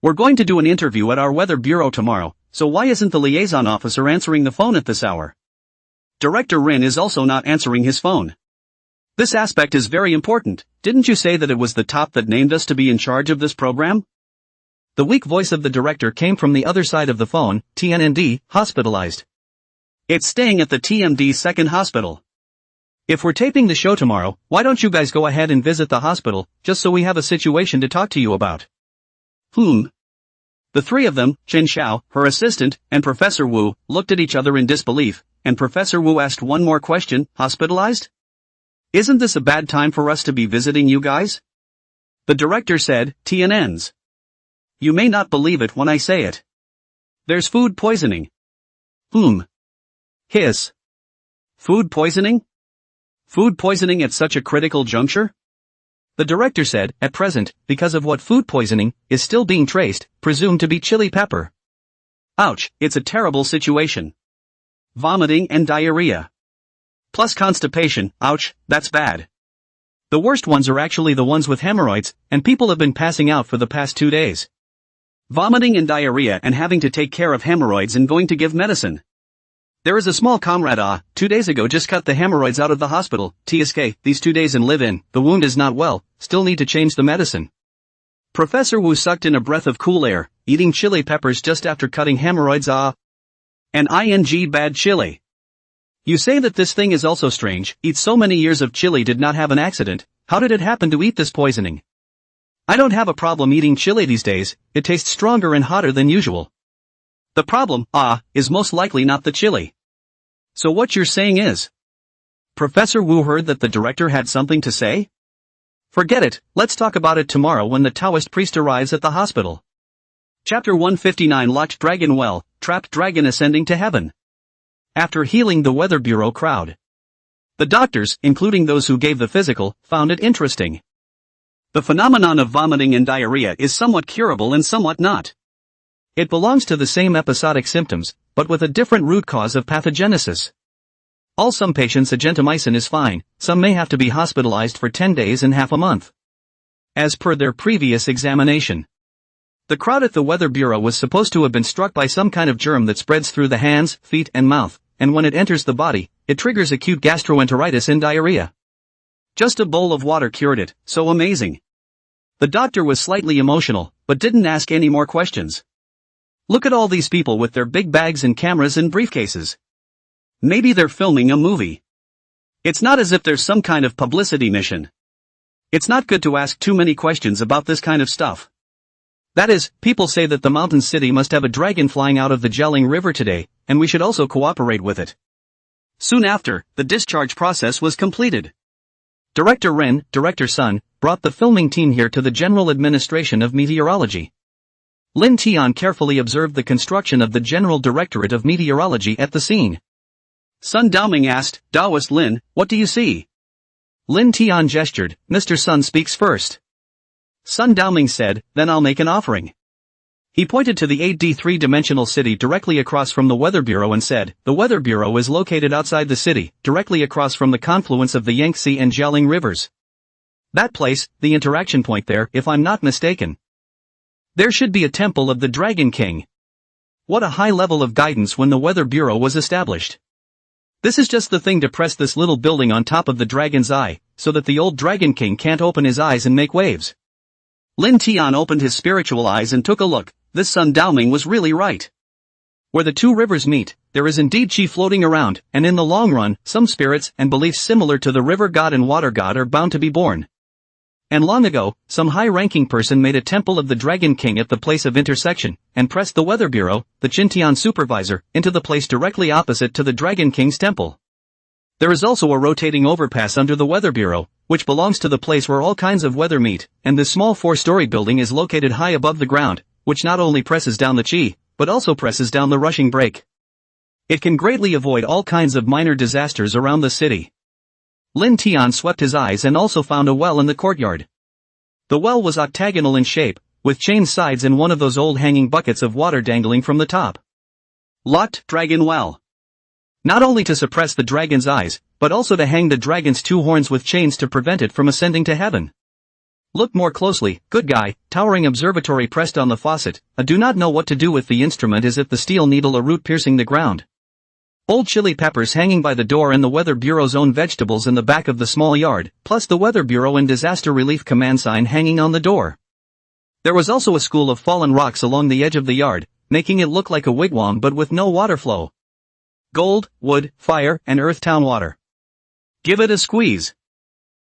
We're going to do an interview at our Weather Bureau tomorrow, so why isn't the liaison officer answering the phone at this hour? Director Rin is also not answering his phone. This aspect is very important, didn't you say that it was the top that named us to be in charge of this program? The weak voice of the director came from the other side of the phone, TNND, hospitalized. It's staying at the TMD second hospital. If we're taping the show tomorrow, why don't you guys go ahead and visit the hospital, just so we have a situation to talk to you about? The 3 of them, Chen Xiao, her assistant, and Professor Wu, looked at each other in disbelief, and Professor Wu asked one more question, hospitalized? Isn't this a bad time for us to be visiting you guys? The director said, TNNs. You may not believe it when I say it. There's food poisoning. Hiss. Food poisoning? Food poisoning at such a critical juncture? The director said, at present, because of what food poisoning, is still being traced, presumed to be chili pepper. Ouch, it's a terrible situation. Vomiting and diarrhea. Plus constipation, ouch, that's bad. The worst ones are actually the ones with hemorrhoids, and people have been passing out for the past 2 days. Vomiting and diarrhea and having to take care of hemorrhoids and going to give medicine. There is a small comrade 2 days ago just cut the hemorrhoids out of the hospital, TSK, these 2 days in live-in, the wound is not well, still need to change the medicine. Professor Wu sucked in a breath of cool air, eating chili peppers just after cutting hemorrhoids and ing bad chili. You say that this thing is also strange, eats so many years of chili did not have an accident, how did it happen to eat this poisoning? I don't have a problem eating chili these days, it tastes stronger and hotter than usual. The problem, is most likely not the chili. So what you're saying is, Professor Wu heard that the director had something to say? Forget it, let's talk about it tomorrow when the Taoist priest arrives at the hospital. Chapter 159 Locked Dragon Well, Trapped Dragon Ascending to Heaven. After healing the Weather Bureau crowd. The doctors, including those who gave the physical, found it interesting. The phenomenon of vomiting and diarrhea is somewhat curable and somewhat not. It belongs to the same episodic symptoms, but with a different root cause of pathogenesis. Some patients gentamicin is fine, some may have to be hospitalized for 10 days and half a month. As per their previous examination. The crowd at the Weather Bureau was supposed to have been struck by some kind of germ that spreads through the hands, feet and mouth, and when it enters the body, it triggers acute gastroenteritis and diarrhea. Just a bowl of water cured it, so amazing. The doctor was slightly emotional, but didn't ask any more questions. Look at all these people with their big bags and cameras and briefcases. Maybe they're filming a movie. It's not as if there's some kind of publicity mission. It's not good to ask too many questions about this kind of stuff. That is, people say that the mountain city must have a dragon flying out of the Jialing River today, and we should also cooperate with it. Soon after, the discharge process was completed. Director Ren, Director Sun, brought the filming team here to the General Administration of Meteorology. Lin Tian carefully observed the construction of the General Directorate of Meteorology at the scene. Sun Daoming asked, Taoist Lin, what do you see? Lin Tian gestured, Mr. Sun speaks first. Sun Daoming said, then I'll make an offering. He pointed to the 8D three-dimensional city directly across from the Weather Bureau and said, the Weather Bureau is located outside the city, directly across from the confluence of the Yangtze and Jialing rivers. That place, the interaction point there, if I'm not mistaken. There should be a temple of the Dragon King. What a high level of guidance when the Weather Bureau was established. This is just the thing to press this little building on top of the Dragon's Eye, so that the old Dragon King can't open his eyes and make waves. Lin Tian opened his spiritual eyes and took a look. This Sun Daoming was really right. Where the two rivers meet, there is indeed chi floating around, and in the long run, some spirits and beliefs similar to the river god and water god are bound to be born. And long ago, some high-ranking person made a temple of the Dragon King at the place of intersection, and pressed the Weather Bureau, the Qintian supervisor, into the place directly opposite to the Dragon King's temple. There is also a rotating overpass under the Weather Bureau, which belongs to the place where all kinds of weather meet, and this small 4-story building is located high above the ground, which not only presses down the chi, but also presses down the rushing brake. It can greatly avoid all kinds of minor disasters around the city. Lin Tian swept his eyes and also found a well in the courtyard. The well was octagonal in shape, with chained sides and one of those old hanging buckets of water dangling from the top. Locked Dragon Well. Not only to suppress the dragon's eyes, but also to hang the dragon's 2 horns with chains to prevent it from ascending to heaven. Look more closely, good guy, towering observatory pressed on the faucet, I do not know what to do with the instrument as if the steel needle a root piercing the ground. Old chili peppers hanging by the door and the Weather Bureau's own vegetables in the back of the small yard, plus the Weather Bureau and Disaster Relief Command sign hanging on the door. There was also a school of fallen rocks along the edge of the yard, making it look like a wigwam but with no water flow. Gold, wood, fire, and earth town water. Give it a squeeze.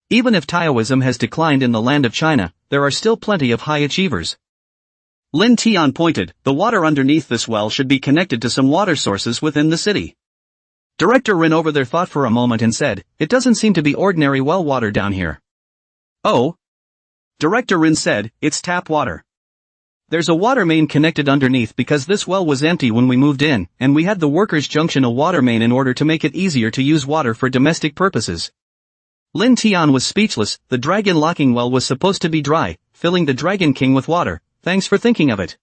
Even if Taoism has declined in the land of China, there are still plenty of high achievers. Lin Tian pointed, the water underneath this well should be connected to some water sources within the city. Director Rin over there thought for a moment and said, it doesn't seem to be ordinary well water down here. Oh? Director Rin said, it's tap water. There's a water main connected underneath because this well was empty when we moved in, and we had the workers junction a water main in order to make it easier to use water for domestic purposes. Lin Tian was speechless, the dragon locking well was supposed to be dry, filling the Dragon King with water, thanks for thinking of it.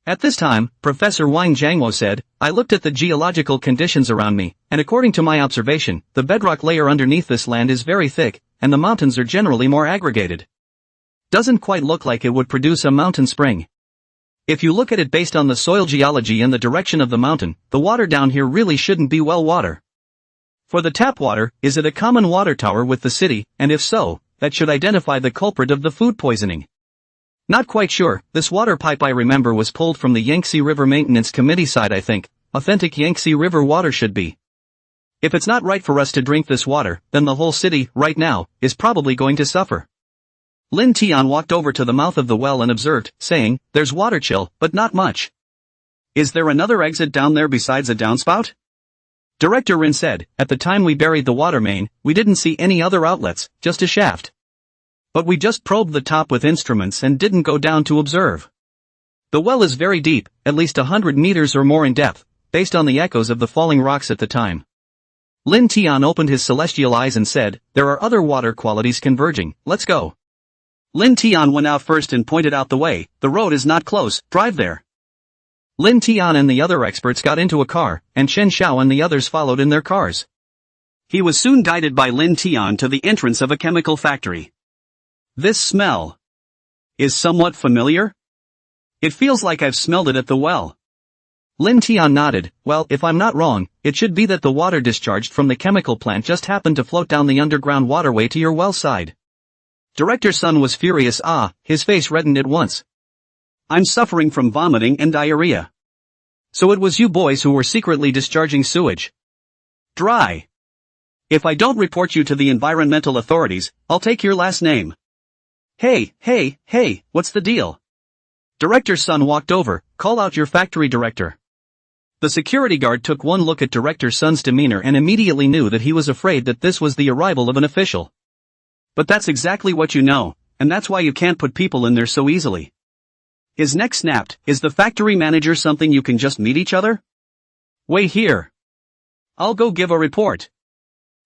At this time, Professor Wang Jiangwo said, I looked at the geological conditions around me, and according to my observation, the bedrock layer underneath this land is very thick, and the mountains are generally more aggregated. Doesn't quite look like it would produce a mountain spring. If you look at it based on the soil geology and the direction of the mountain, the water down here really shouldn't be well water. For the tap water, is it a common water tower with the city, and if so, that should identify the culprit of the food poisoning. Not quite sure, this water pipe I remember was pulled from the Yangtze River Maintenance Committee side I think, authentic Yangtze River water should be. If it's not right for us to drink this water, then the whole city, right now, is probably going to suffer. Lin Tian walked over to the mouth of the well and observed, saying, there's water chill, but not much. Is there another exit down there besides a downspout? Director Rin said, at the time we buried the water main, we didn't see any other outlets, just a shaft. But we just probed the top with instruments and didn't go down to observe. The well is very deep, at least 100 meters or more in depth, based on the echoes of the falling rocks at the time. Lin Tian opened his celestial eyes and said, there are other water qualities converging, let's go. Lin Tian went out first and pointed out the way, the road is not close, drive there. Lin Tian and the other experts got into a car, and Chen Xiao and the others followed in their cars. He was soon guided by Lin Tian to the entrance of a chemical factory. This smell is somewhat familiar? It feels like I've smelled it at the well. Lin Tian nodded, well, if I'm not wrong, it should be that the water discharged from the chemical plant just happened to float down the underground waterway to your well side. Director Sun was furious. His face reddened at once. I'm suffering from vomiting and diarrhea. So it was you boys who were secretly discharging sewage. Dry. If I don't report you to the environmental authorities, I'll take your last name. Hey, what's the deal? Director Sun walked over, call out your factory director. The security guard took one look at Director Sun's demeanor and immediately knew that he was afraid that this was the arrival of an official. But that's exactly what you know, and that's why you can't put people in there so easily. His neck snapped, is the factory manager something you can just meet each other? Wait here. I'll go give a report.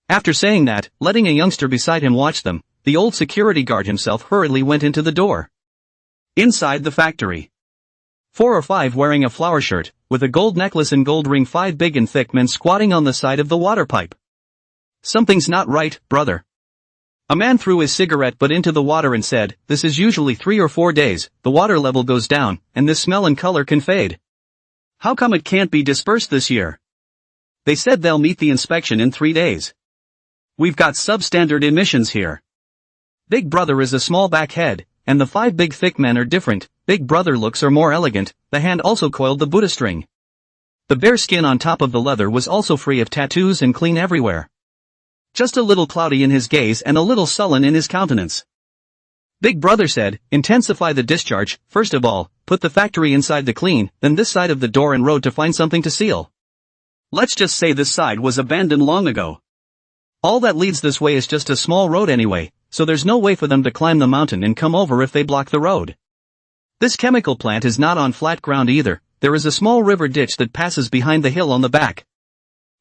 After saying that, letting a youngster beside him watch them, the old security guard himself hurriedly went into the door. Inside the factory, 4 or 5 wearing a flower shirt, with a gold necklace and gold ring, 5 big and thick men squatting on the side of the water pipe. Something's not right, brother. A man threw his cigarette butt into the water and said, this is usually 3 or 4 days, the water level goes down, and this smell and color can fade. How come it can't be dispersed this year? They said they'll meet the inspection in 3 days. We've got substandard emissions here. Big Brother is a small back head, and the 5 big thick men are different. Big Brother looks are more elegant, the hand also coiled the Buddha string. The bare skin on top of the leather was also free of tattoos and clean everywhere. Just a little cloudy in his gaze and a little sullen in his countenance. Big Brother said, intensify the discharge, first of all, put the factory inside to clean, then this side of the door and road to find something to seal. Let's just say this side was abandoned long ago. All that leads this way is just a small road anyway, so there's no way for them to climb the mountain and come over if they block the road. This chemical plant is not on flat ground either, there is a small river ditch that passes behind the hill on the back.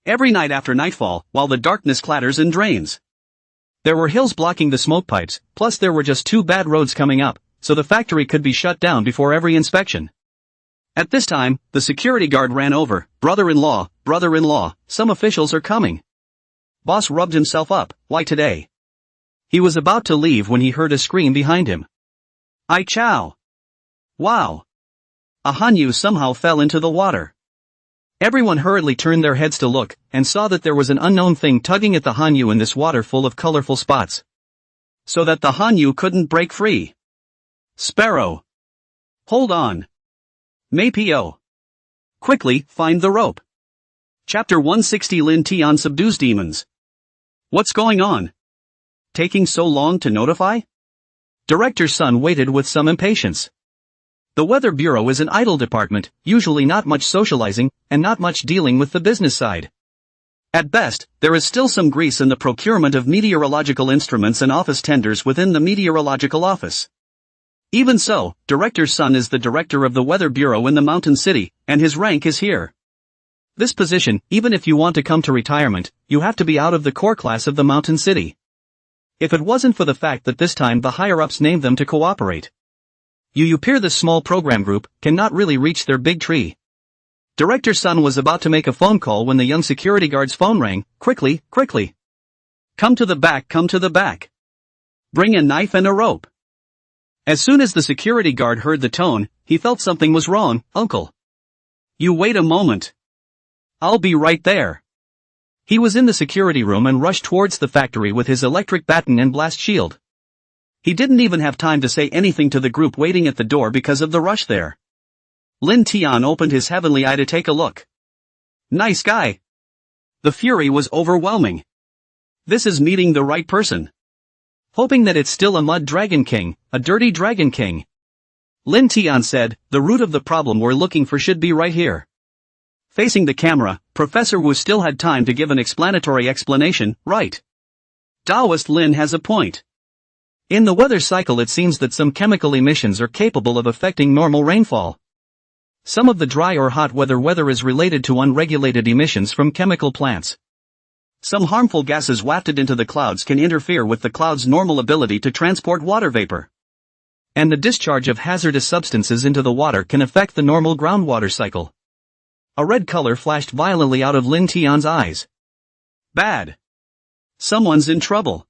Every night after nightfall, while the darkness clatters and drains. There were hills blocking the smoke pipes, plus there were just 2 bad roads coming up, so the factory could be shut down before every inspection. At this time, the security guard ran over, brother-in-law, some officials are coming. Boss rubbed himself up, why today? He was about to leave when he heard a scream behind him. Ai chow! Wow! A hanyu somehow fell into the water. Everyone hurriedly turned their heads to look, and saw that there was an unknown thing tugging at the hanyu in this water full of colorful spots. So that the hanyu couldn't break free. Sparrow! Hold on! Mapio! Quickly, find the rope! Chapter 160 Lin Tian subdues demons. What's going on? Taking so long to notify? Director Sun waited with some impatience. The Weather Bureau is an idle department, usually not much socializing, and not much dealing with the business side. At best, there is still some grease in the procurement of meteorological instruments and office tenders within the meteorological office. Even so, Director Sun is the director of the Weather Bureau in the Mountain City, and his rank is here. This position, even if you want to come to retirement, you have to be out of the core class of the Mountain City. If it wasn't for the fact that this time the higher-ups named them to cooperate. You peer this small program group, cannot really reach their big tree. Director Sun was about to make a phone call when the young security guard's phone rang. Quickly, quickly. Come to the back, come to the back. Bring a knife and a rope. As soon as the security guard heard the tone, he felt something was wrong. Uncle. You wait a moment. I'll be right there. He was in the security room and rushed towards the factory with his electric baton and blast shield. He didn't even have time to say anything to the group waiting at the door because of the rush there. Lin Tian opened his heavenly eye to take a look. Nice guy. The fury was overwhelming. This is meeting the right person. Hoping that it's still a mud dragon king, a dirty dragon king. Lin Tian said, the root of the problem we're looking for should be right here. Facing the camera, Professor Wu still had time to give an explanatory explanation. Right. Taoist Lin has a point. In the weather cycle it seems that some chemical emissions are capable of affecting normal rainfall. Some of the dry or hot weather is related to unregulated emissions from chemical plants. Some harmful gases wafted into the clouds can interfere with the cloud's normal ability to transport water vapor. And the discharge of hazardous substances into the water can affect the normal groundwater cycle. A red color flashed violently out of Lin Tian's eyes. Bad. Someone's in trouble.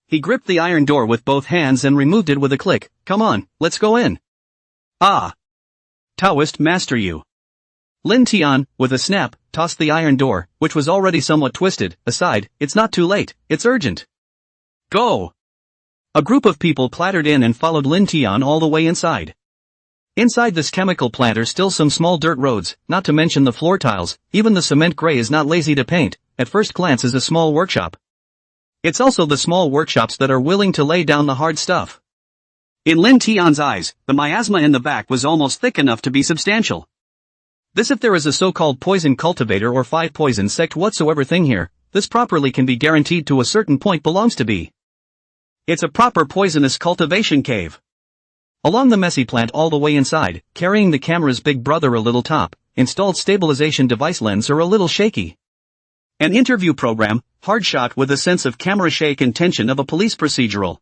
He gripped the iron door with both hands and removed it with a click. Come on, let's go in. Ah. Taoist master you. Lin Tian, with a snap, tossed the iron door, which was already somewhat twisted, aside. It's not too late, it's urgent. Go! A group of people clattered in and followed Lin Tian all the way inside. Inside this chemical plant are still some small dirt roads, not to mention the floor tiles. Even the cement gray is not lazy to paint. At first glance is a small workshop. It's also the small workshops that are willing to lay down the hard stuff. In Lin Tian's eyes, the miasma in the back was almost thick enough to be substantial. This if there is a so-called poison cultivator or 5 poison sect whatsoever thing here, this properly can be guaranteed to a certain point belongs to be. It's a proper poisonous cultivation cave. Along the messy plant all the way inside, carrying the camera's big brother a little top, installed stabilization device lens are a little shaky. An interview program, hard shot with a sense of camera shake and tension of a police procedural.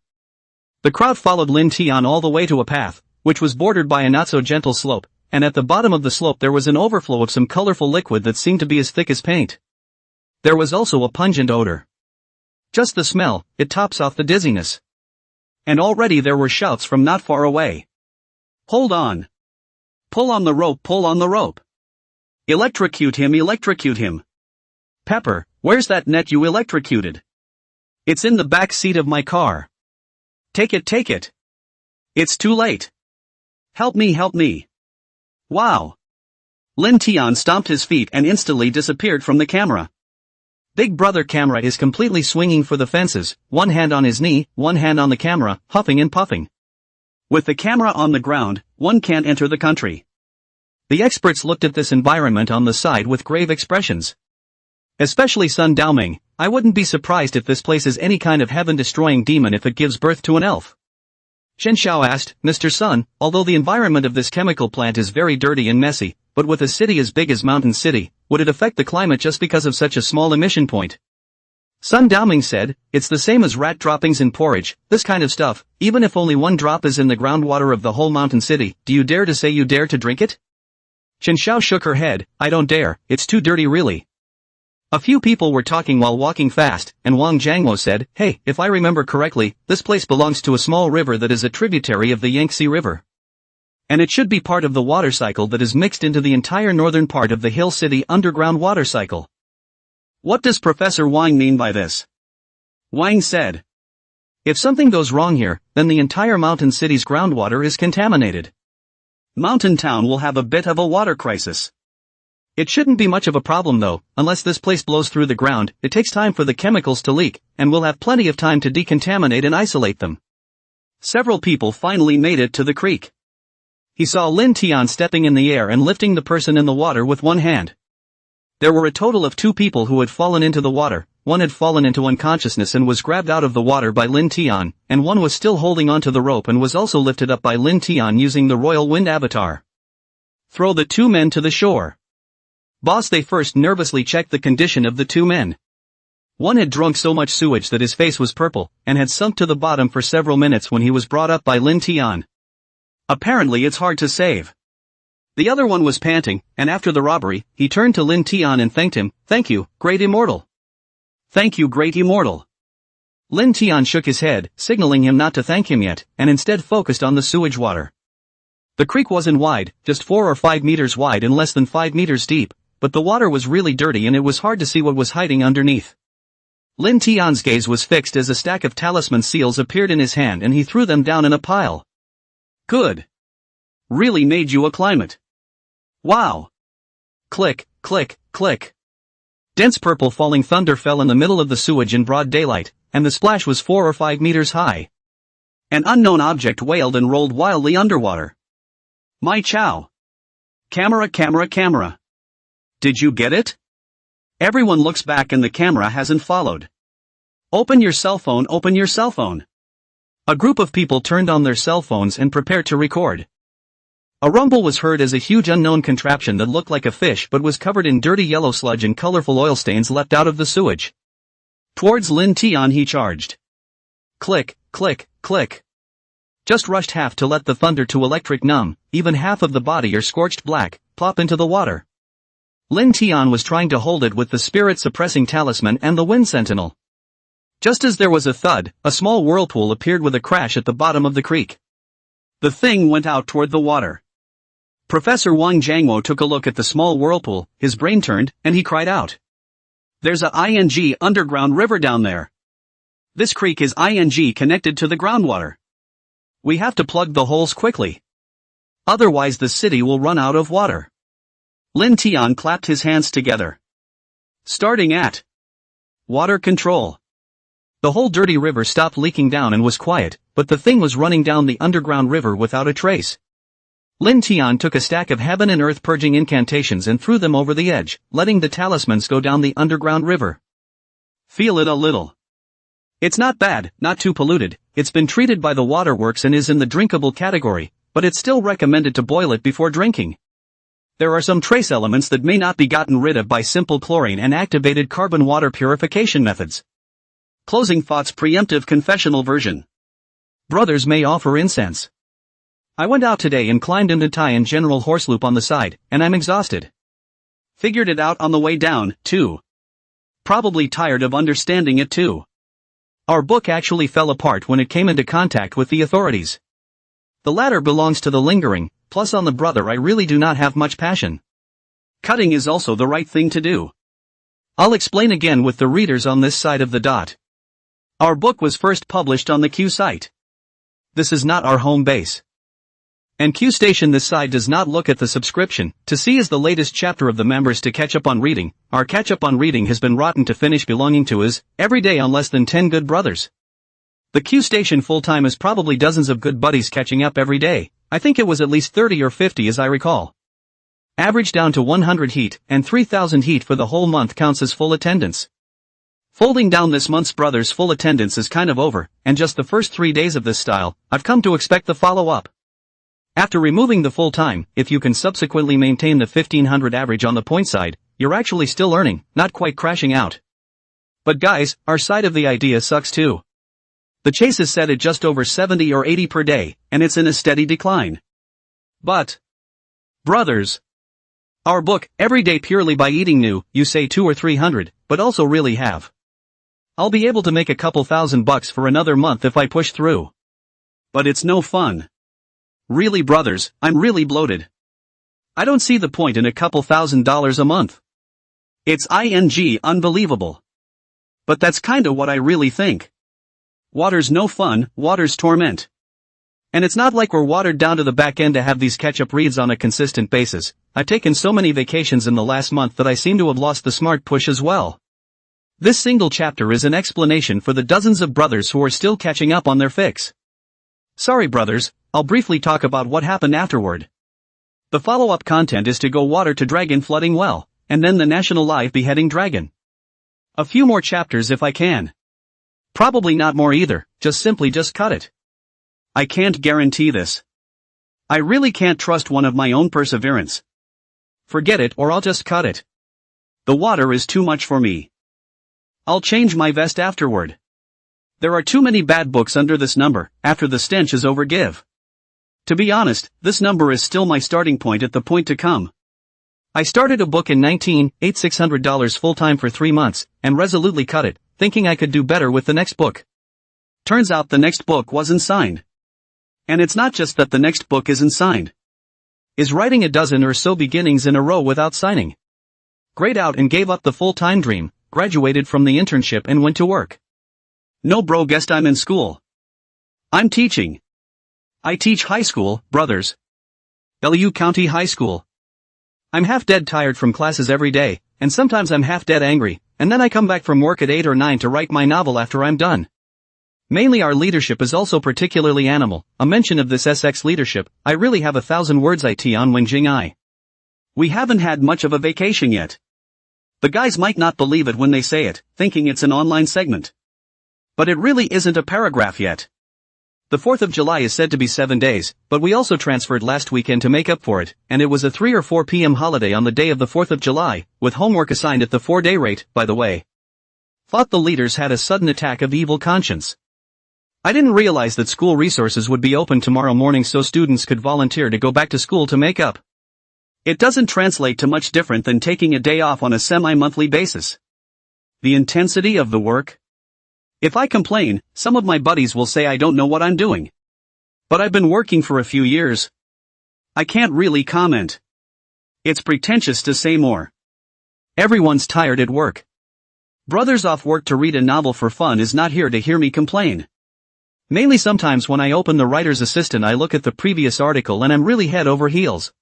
The crowd followed Lin Tian all the way to a path, which was bordered by a not-so-gentle slope, and at the bottom of the slope there was an overflow of some colorful liquid that seemed to be as thick as paint. There was also a pungent odor. Just the smell, it tops off the dizziness. And already there were shouts from not far away. Hold on. Pull on the rope, pull on the rope. Electrocute him, electrocute him. Pepper, where's that net you electrocuted? It's in the back seat of my car. Take it, take it. It's too late. Help me, help me. Wow. Lin Tian stomped his feet and instantly disappeared from the camera. Big brother camera is completely swinging for the fences, one hand on his knee, one hand on the camera, huffing and puffing. With the camera on the ground, one can't enter the country. The experts looked at this environment on the side with grave expressions. Especially Sun Daoming, I wouldn't be surprised if this place is any kind of heaven-destroying demon if it gives birth to an elf. Shen Xiao asked, Mr. Sun, although the environment of this chemical plant is very dirty and messy, but with a city as big as Mountain City, would it affect the climate just because of such a small emission point? Sun Daoming said, it's the same as rat droppings in porridge, this kind of stuff, even if only one drop is in the groundwater of the whole Mountain City, do you dare to say you dare to drink it? Shen Xiao shook her head, I don't dare, it's too dirty really. A few people were talking while walking fast, and Wang Jiangmo said, hey, if I remember correctly, this place belongs to a small river that is a tributary of the Yangtze River. And it should be part of the water cycle that is mixed into the entire northern part of the Hill City underground water cycle. What does Professor Wang mean by this? Wang said. If something goes wrong here, then the entire Mountain City's groundwater is contaminated. Mountain Town will have a bit of a water crisis. It shouldn't be much of a problem though, unless this place blows through the ground, it takes time for the chemicals to leak, and we'll have plenty of time to decontaminate and isolate them. Several people finally made it to the creek. He saw Lin Tian stepping in the air and lifting the person in the water with one hand. There were a total of 2 people who had fallen into the water, one had fallen into unconsciousness and was grabbed out of the water by Lin Tian, and one was still holding onto the rope and was also lifted up by Lin Tian using the Royal Wind Avatar. Throw the 2 men to the shore. Boss, they first nervously checked the condition of the 2 men. One had drunk so much sewage that his face was purple, and had sunk to the bottom for several minutes when he was brought up by Lin Tian. Apparently it's hard to save. The other one was panting, and after the robbery, he turned to Lin Tian and thanked him. Thank you, great immortal. Thank you, great immortal. Lin Tian shook his head, signaling him not to thank him yet, and instead focused on the sewage water. The creek wasn't wide, just 4 or 5 meters wide and less than 5 meters deep, but the water was really dirty and it was hard to see what was hiding underneath. Lin Tian's gaze was fixed as a stack of talisman seals appeared in his hand and he threw them down in a pile. Good. Really made you a climate. Wow. Click, click, click. Dense purple falling thunder fell in the middle of the sewage in broad daylight, and the splash was 4 or 5 meters high. An unknown object wailed and rolled wildly underwater. My chow. Camera, camera, camera. Did you get it? Everyone looks back and the camera hasn't followed. Open your cell phone, open your cell phone. A group of people turned on their cell phones and prepared to record. A rumble was heard as a huge unknown contraption that looked like a fish but was covered in dirty yellow sludge and colorful oil stains leapt out of the sewage. Towards Lin Tian he charged. Click, click, click. Just rushed half to let the thunder to electric numb, even half of the body are scorched black, plop into the water. Lin Tian was trying to hold it with the spirit-suppressing talisman and the wind sentinel. Just as there was a thud, a small whirlpool appeared with a crash at the bottom of the creek. The thing went out toward the water. Professor Wang Jiangwo took a look at the small whirlpool, his brain turned, and he cried out. There's a ING underground river down there. This creek is ING connected to the groundwater. We have to plug the holes quickly. Otherwise the city will run out of water. Lin Tian clapped his hands together. Starting at water control. The whole dirty river stopped leaking down and was quiet, but the thing was running down the underground river without a trace. Lin Tian took a stack of heaven and earth purging incantations and threw them over the edge, letting the talismans go down the underground river. Feel it a little. It's not bad, not too polluted, it's been treated by the waterworks and is in the drinkable category, but it's still recommended to boil it before drinking. There are some trace elements that may not be gotten rid of by simple chlorine and activated carbon water purification methods. Closing thoughts preemptive confessional version. Brothers may offer incense. I went out today and climbed into Tai and General Horseloop on the side, and I'm exhausted. Figured it out on the way down, too. Probably tired of understanding it too. Our book actually fell apart when it came into contact with the authorities. The latter belongs to the lingering, plus on the brother I really do not have much passion. Cutting is also the right thing to do. I'll explain again with the readers on this side of the dot. Our book was first published on the Q site. This is not our home base. And Q Station this side does not look at the subscription, to see is the latest chapter of the members to catch up on reading. Our catch up on reading has been rotten to finish belonging to is, every day on less than 10 good brothers. The Q Station full time is probably dozens of good buddies catching up every day, I think it was at least 30 or 50 as I recall. Average down to 100 heat, and 3,000 heat for the whole month counts as full attendance. Folding down this month's brothers full attendance is kind of over, and just the first 3 days of this style, I've come to expect the follow-up. After removing the full-time, if you can subsequently maintain the 1500 average on the point side, you're actually still earning, not quite crashing out. But guys, our side of the idea sucks too. The chase is set at just over 70 or 80 per day, and it's in a steady decline. But, brothers, our book, every day purely by eating new, you say 200 or 300, but also really have. I'll be able to make a couple $1,000 for another month if I push through. But it's no fun. Really brothers, I'm really bloated. I don't see the point in a couple $1,000 a month. It's unbelievable. But that's kinda what I really think. Water's no fun, water's torment. And it's not like we're watered down to the back end to have these catch-up reads on a consistent basis. I've taken so many vacations in the last month that I seem to have lost the smart push as well. This single chapter is an explanation for the dozens of brothers who are still catching up on their fix. Sorry brothers, I'll briefly talk about what happened afterward. The follow-up content is to go water to dragon flooding well, and then the national live beheading dragon. A few more chapters if I can. Probably not more either, just cut it. I can't guarantee this. I really can't trust one of my own perseverance. Forget it or I'll just cut it. The water is too much for me. I'll change my vest afterward. There are too many bad books under this number, after the stench is over give. To be honest, this number is still my starting point at the point to come. I started a book in 1988 $600 full-time for 3 months, and resolutely cut it, thinking I could do better with the next book. Turns out the next book wasn't signed. And it's not just that the next book isn't signed. Is writing a dozen or so beginnings in a row without signing. Grayed out and gave up the full-time dream, graduated from the internship and went to work. No bro, guessed I'm in school. I'm teaching. I teach high school, brothers. LU County High School. I'm half dead tired from classes every day, and sometimes I'm half dead angry, and then I come back from work at 8 or 9 to write my novel after I'm done. Mainly our leadership is also particularly animal. A mention of this SX leadership, I really have 1,000 words IT on when Jing I. We haven't had much of a vacation yet. The guys might not believe it when they say it, thinking it's an online segment. But it really isn't a paragraph yet. The 4th of July is said to be 7 days, but we also transferred last weekend to make up for it, and it was a 3 or 4 p.m. holiday on the day of the 4th of July, with homework assigned at the 4-day rate, by the way. Thought the leaders had a sudden attack of evil conscience. I didn't realize that school resources would be open tomorrow morning so students could volunteer to go back to school to make up. It doesn't translate to much different than taking a day off on a semi-monthly basis. The intensity of the work? If I complain, some of my buddies will say I don't know what I'm doing. But I've been working for a few years. I can't really comment. It's pretentious to say more. Everyone's tired at work. Brothers off work to read a novel for fun is not here to hear me complain. Mainly sometimes when I open the writer's assistant I look at the previous article and I'm really head over heels.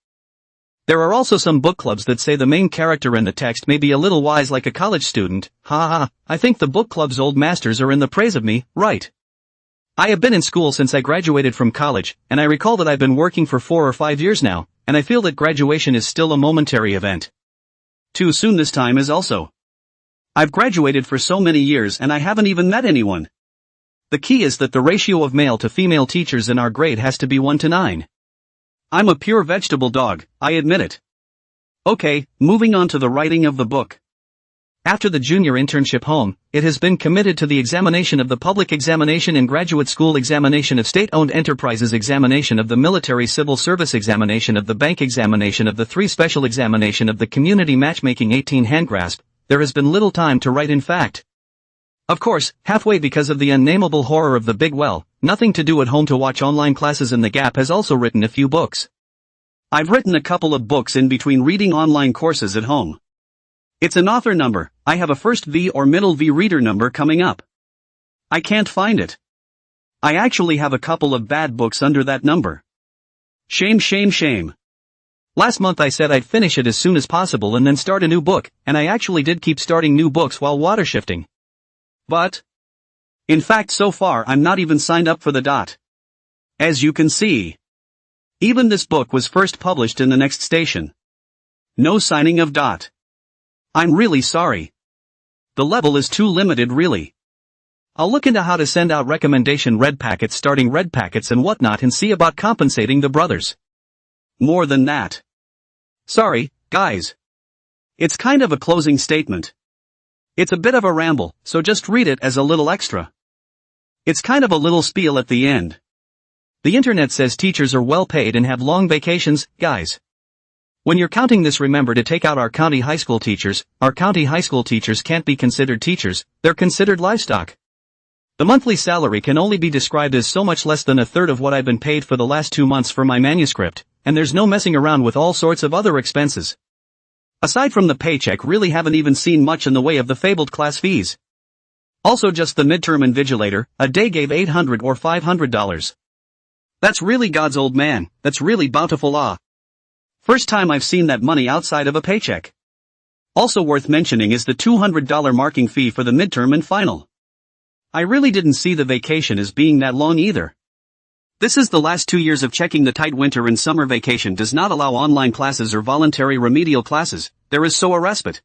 There are also some book clubs that say the main character in the text may be a little wise like a college student. I think the book club's old masters are in the praise of me, right? I have been in school since I graduated from college, and I recall that I've been working for 4 or 5 years now, and I feel that graduation is still a momentary event. Too soon this time is also. I've graduated for so many years and I haven't even met anyone. The key is that the ratio of male to female teachers in our grade has to be 1 to 9. I'm a pure vegetable dog, I admit it. Okay, moving on to the writing of the book. After the junior internship home, it has been committed to the examination of the public examination and graduate school examination of state-owned enterprises examination of the military civil service examination of the bank examination of the 3 special examination of the community matchmaking 18 handgrasp. There has been little time to write in fact. Of course, halfway because of the unnameable horror of the big well, nothing to do at home to watch online classes in the Gap has also written a few books. I've written a couple of books in between reading online courses at home. It's an author number, I have a first V or middle V reader number coming up. I can't find it. I actually have a couple of bad books under that number. Shame, shame, shame. Last month I said I'd finish it as soon as possible and then start a new book, and I actually did keep starting new books while water shifting. But, in fact so far I'm not even signed up for the dot. As you can see. Even this book was first published in the next station. No signing of dot. I'm really sorry. The level is too limited really. I'll look into how to send out recommendation red packets starting red packets and whatnot and see about compensating the brothers. More than that. Sorry, guys. It's kind of a closing statement. It's a bit of a ramble, so just read it as a little extra. It's kind of a little spiel at the end. The internet says teachers are well paid and have long vacations, guys. When you're counting this, remember to take out our county high school teachers. Our county high school teachers can't be considered teachers, they're considered livestock. The monthly salary can only be described as so much less than a third of what I've been paid for the last 2 months for my manuscript, and there's no messing around with all sorts of other expenses. Aside from the paycheck, really haven't even seen much in the way of the fabled class fees. Also just the midterm invigilator, a day gave $800 or $500. That's really God's old man, that's really bountiful First time I've seen that money outside of a paycheck. Also worth mentioning is the $200 marking fee for the midterm and final. I really didn't see the vacation as being that long either. This is the last 2 years of checking. The tight winter and summer vacation does not allow online classes or voluntary remedial classes, there is so a respite.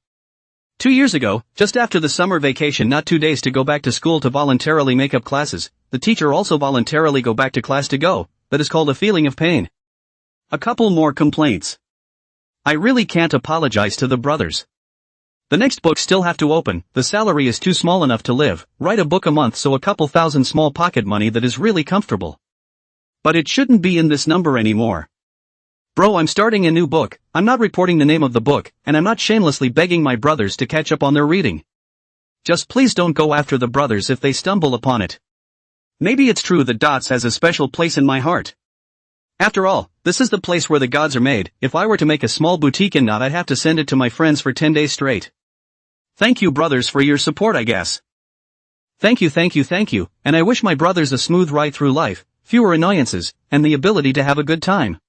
2 years ago, just after the summer vacation, not 2 days to go back to school to voluntarily make up classes, the teacher also voluntarily go back to class to go, that is called a feeling of pain. A couple more complaints. I really can't apologize to the brothers. The next books still have to open, the salary is too small enough to live, write a book a month so a couple thousand small pocket money that is really comfortable. But it shouldn't be in this number anymore. Bro, I'm starting a new book, I'm not reporting the name of the book, and I'm not shamelessly begging my brothers to catch up on their reading. Just please don't go after the brothers if they stumble upon it. Maybe it's true that Dots has a special place in my heart. After all, this is the place where the gods are made. If I were to make a small boutique in Knot, I'd have to send it to my friends for 10 days straight. Thank you brothers for your support, I guess. Thank you, and I wish my brothers a smooth ride through life, fewer annoyances, and the ability to have a good time.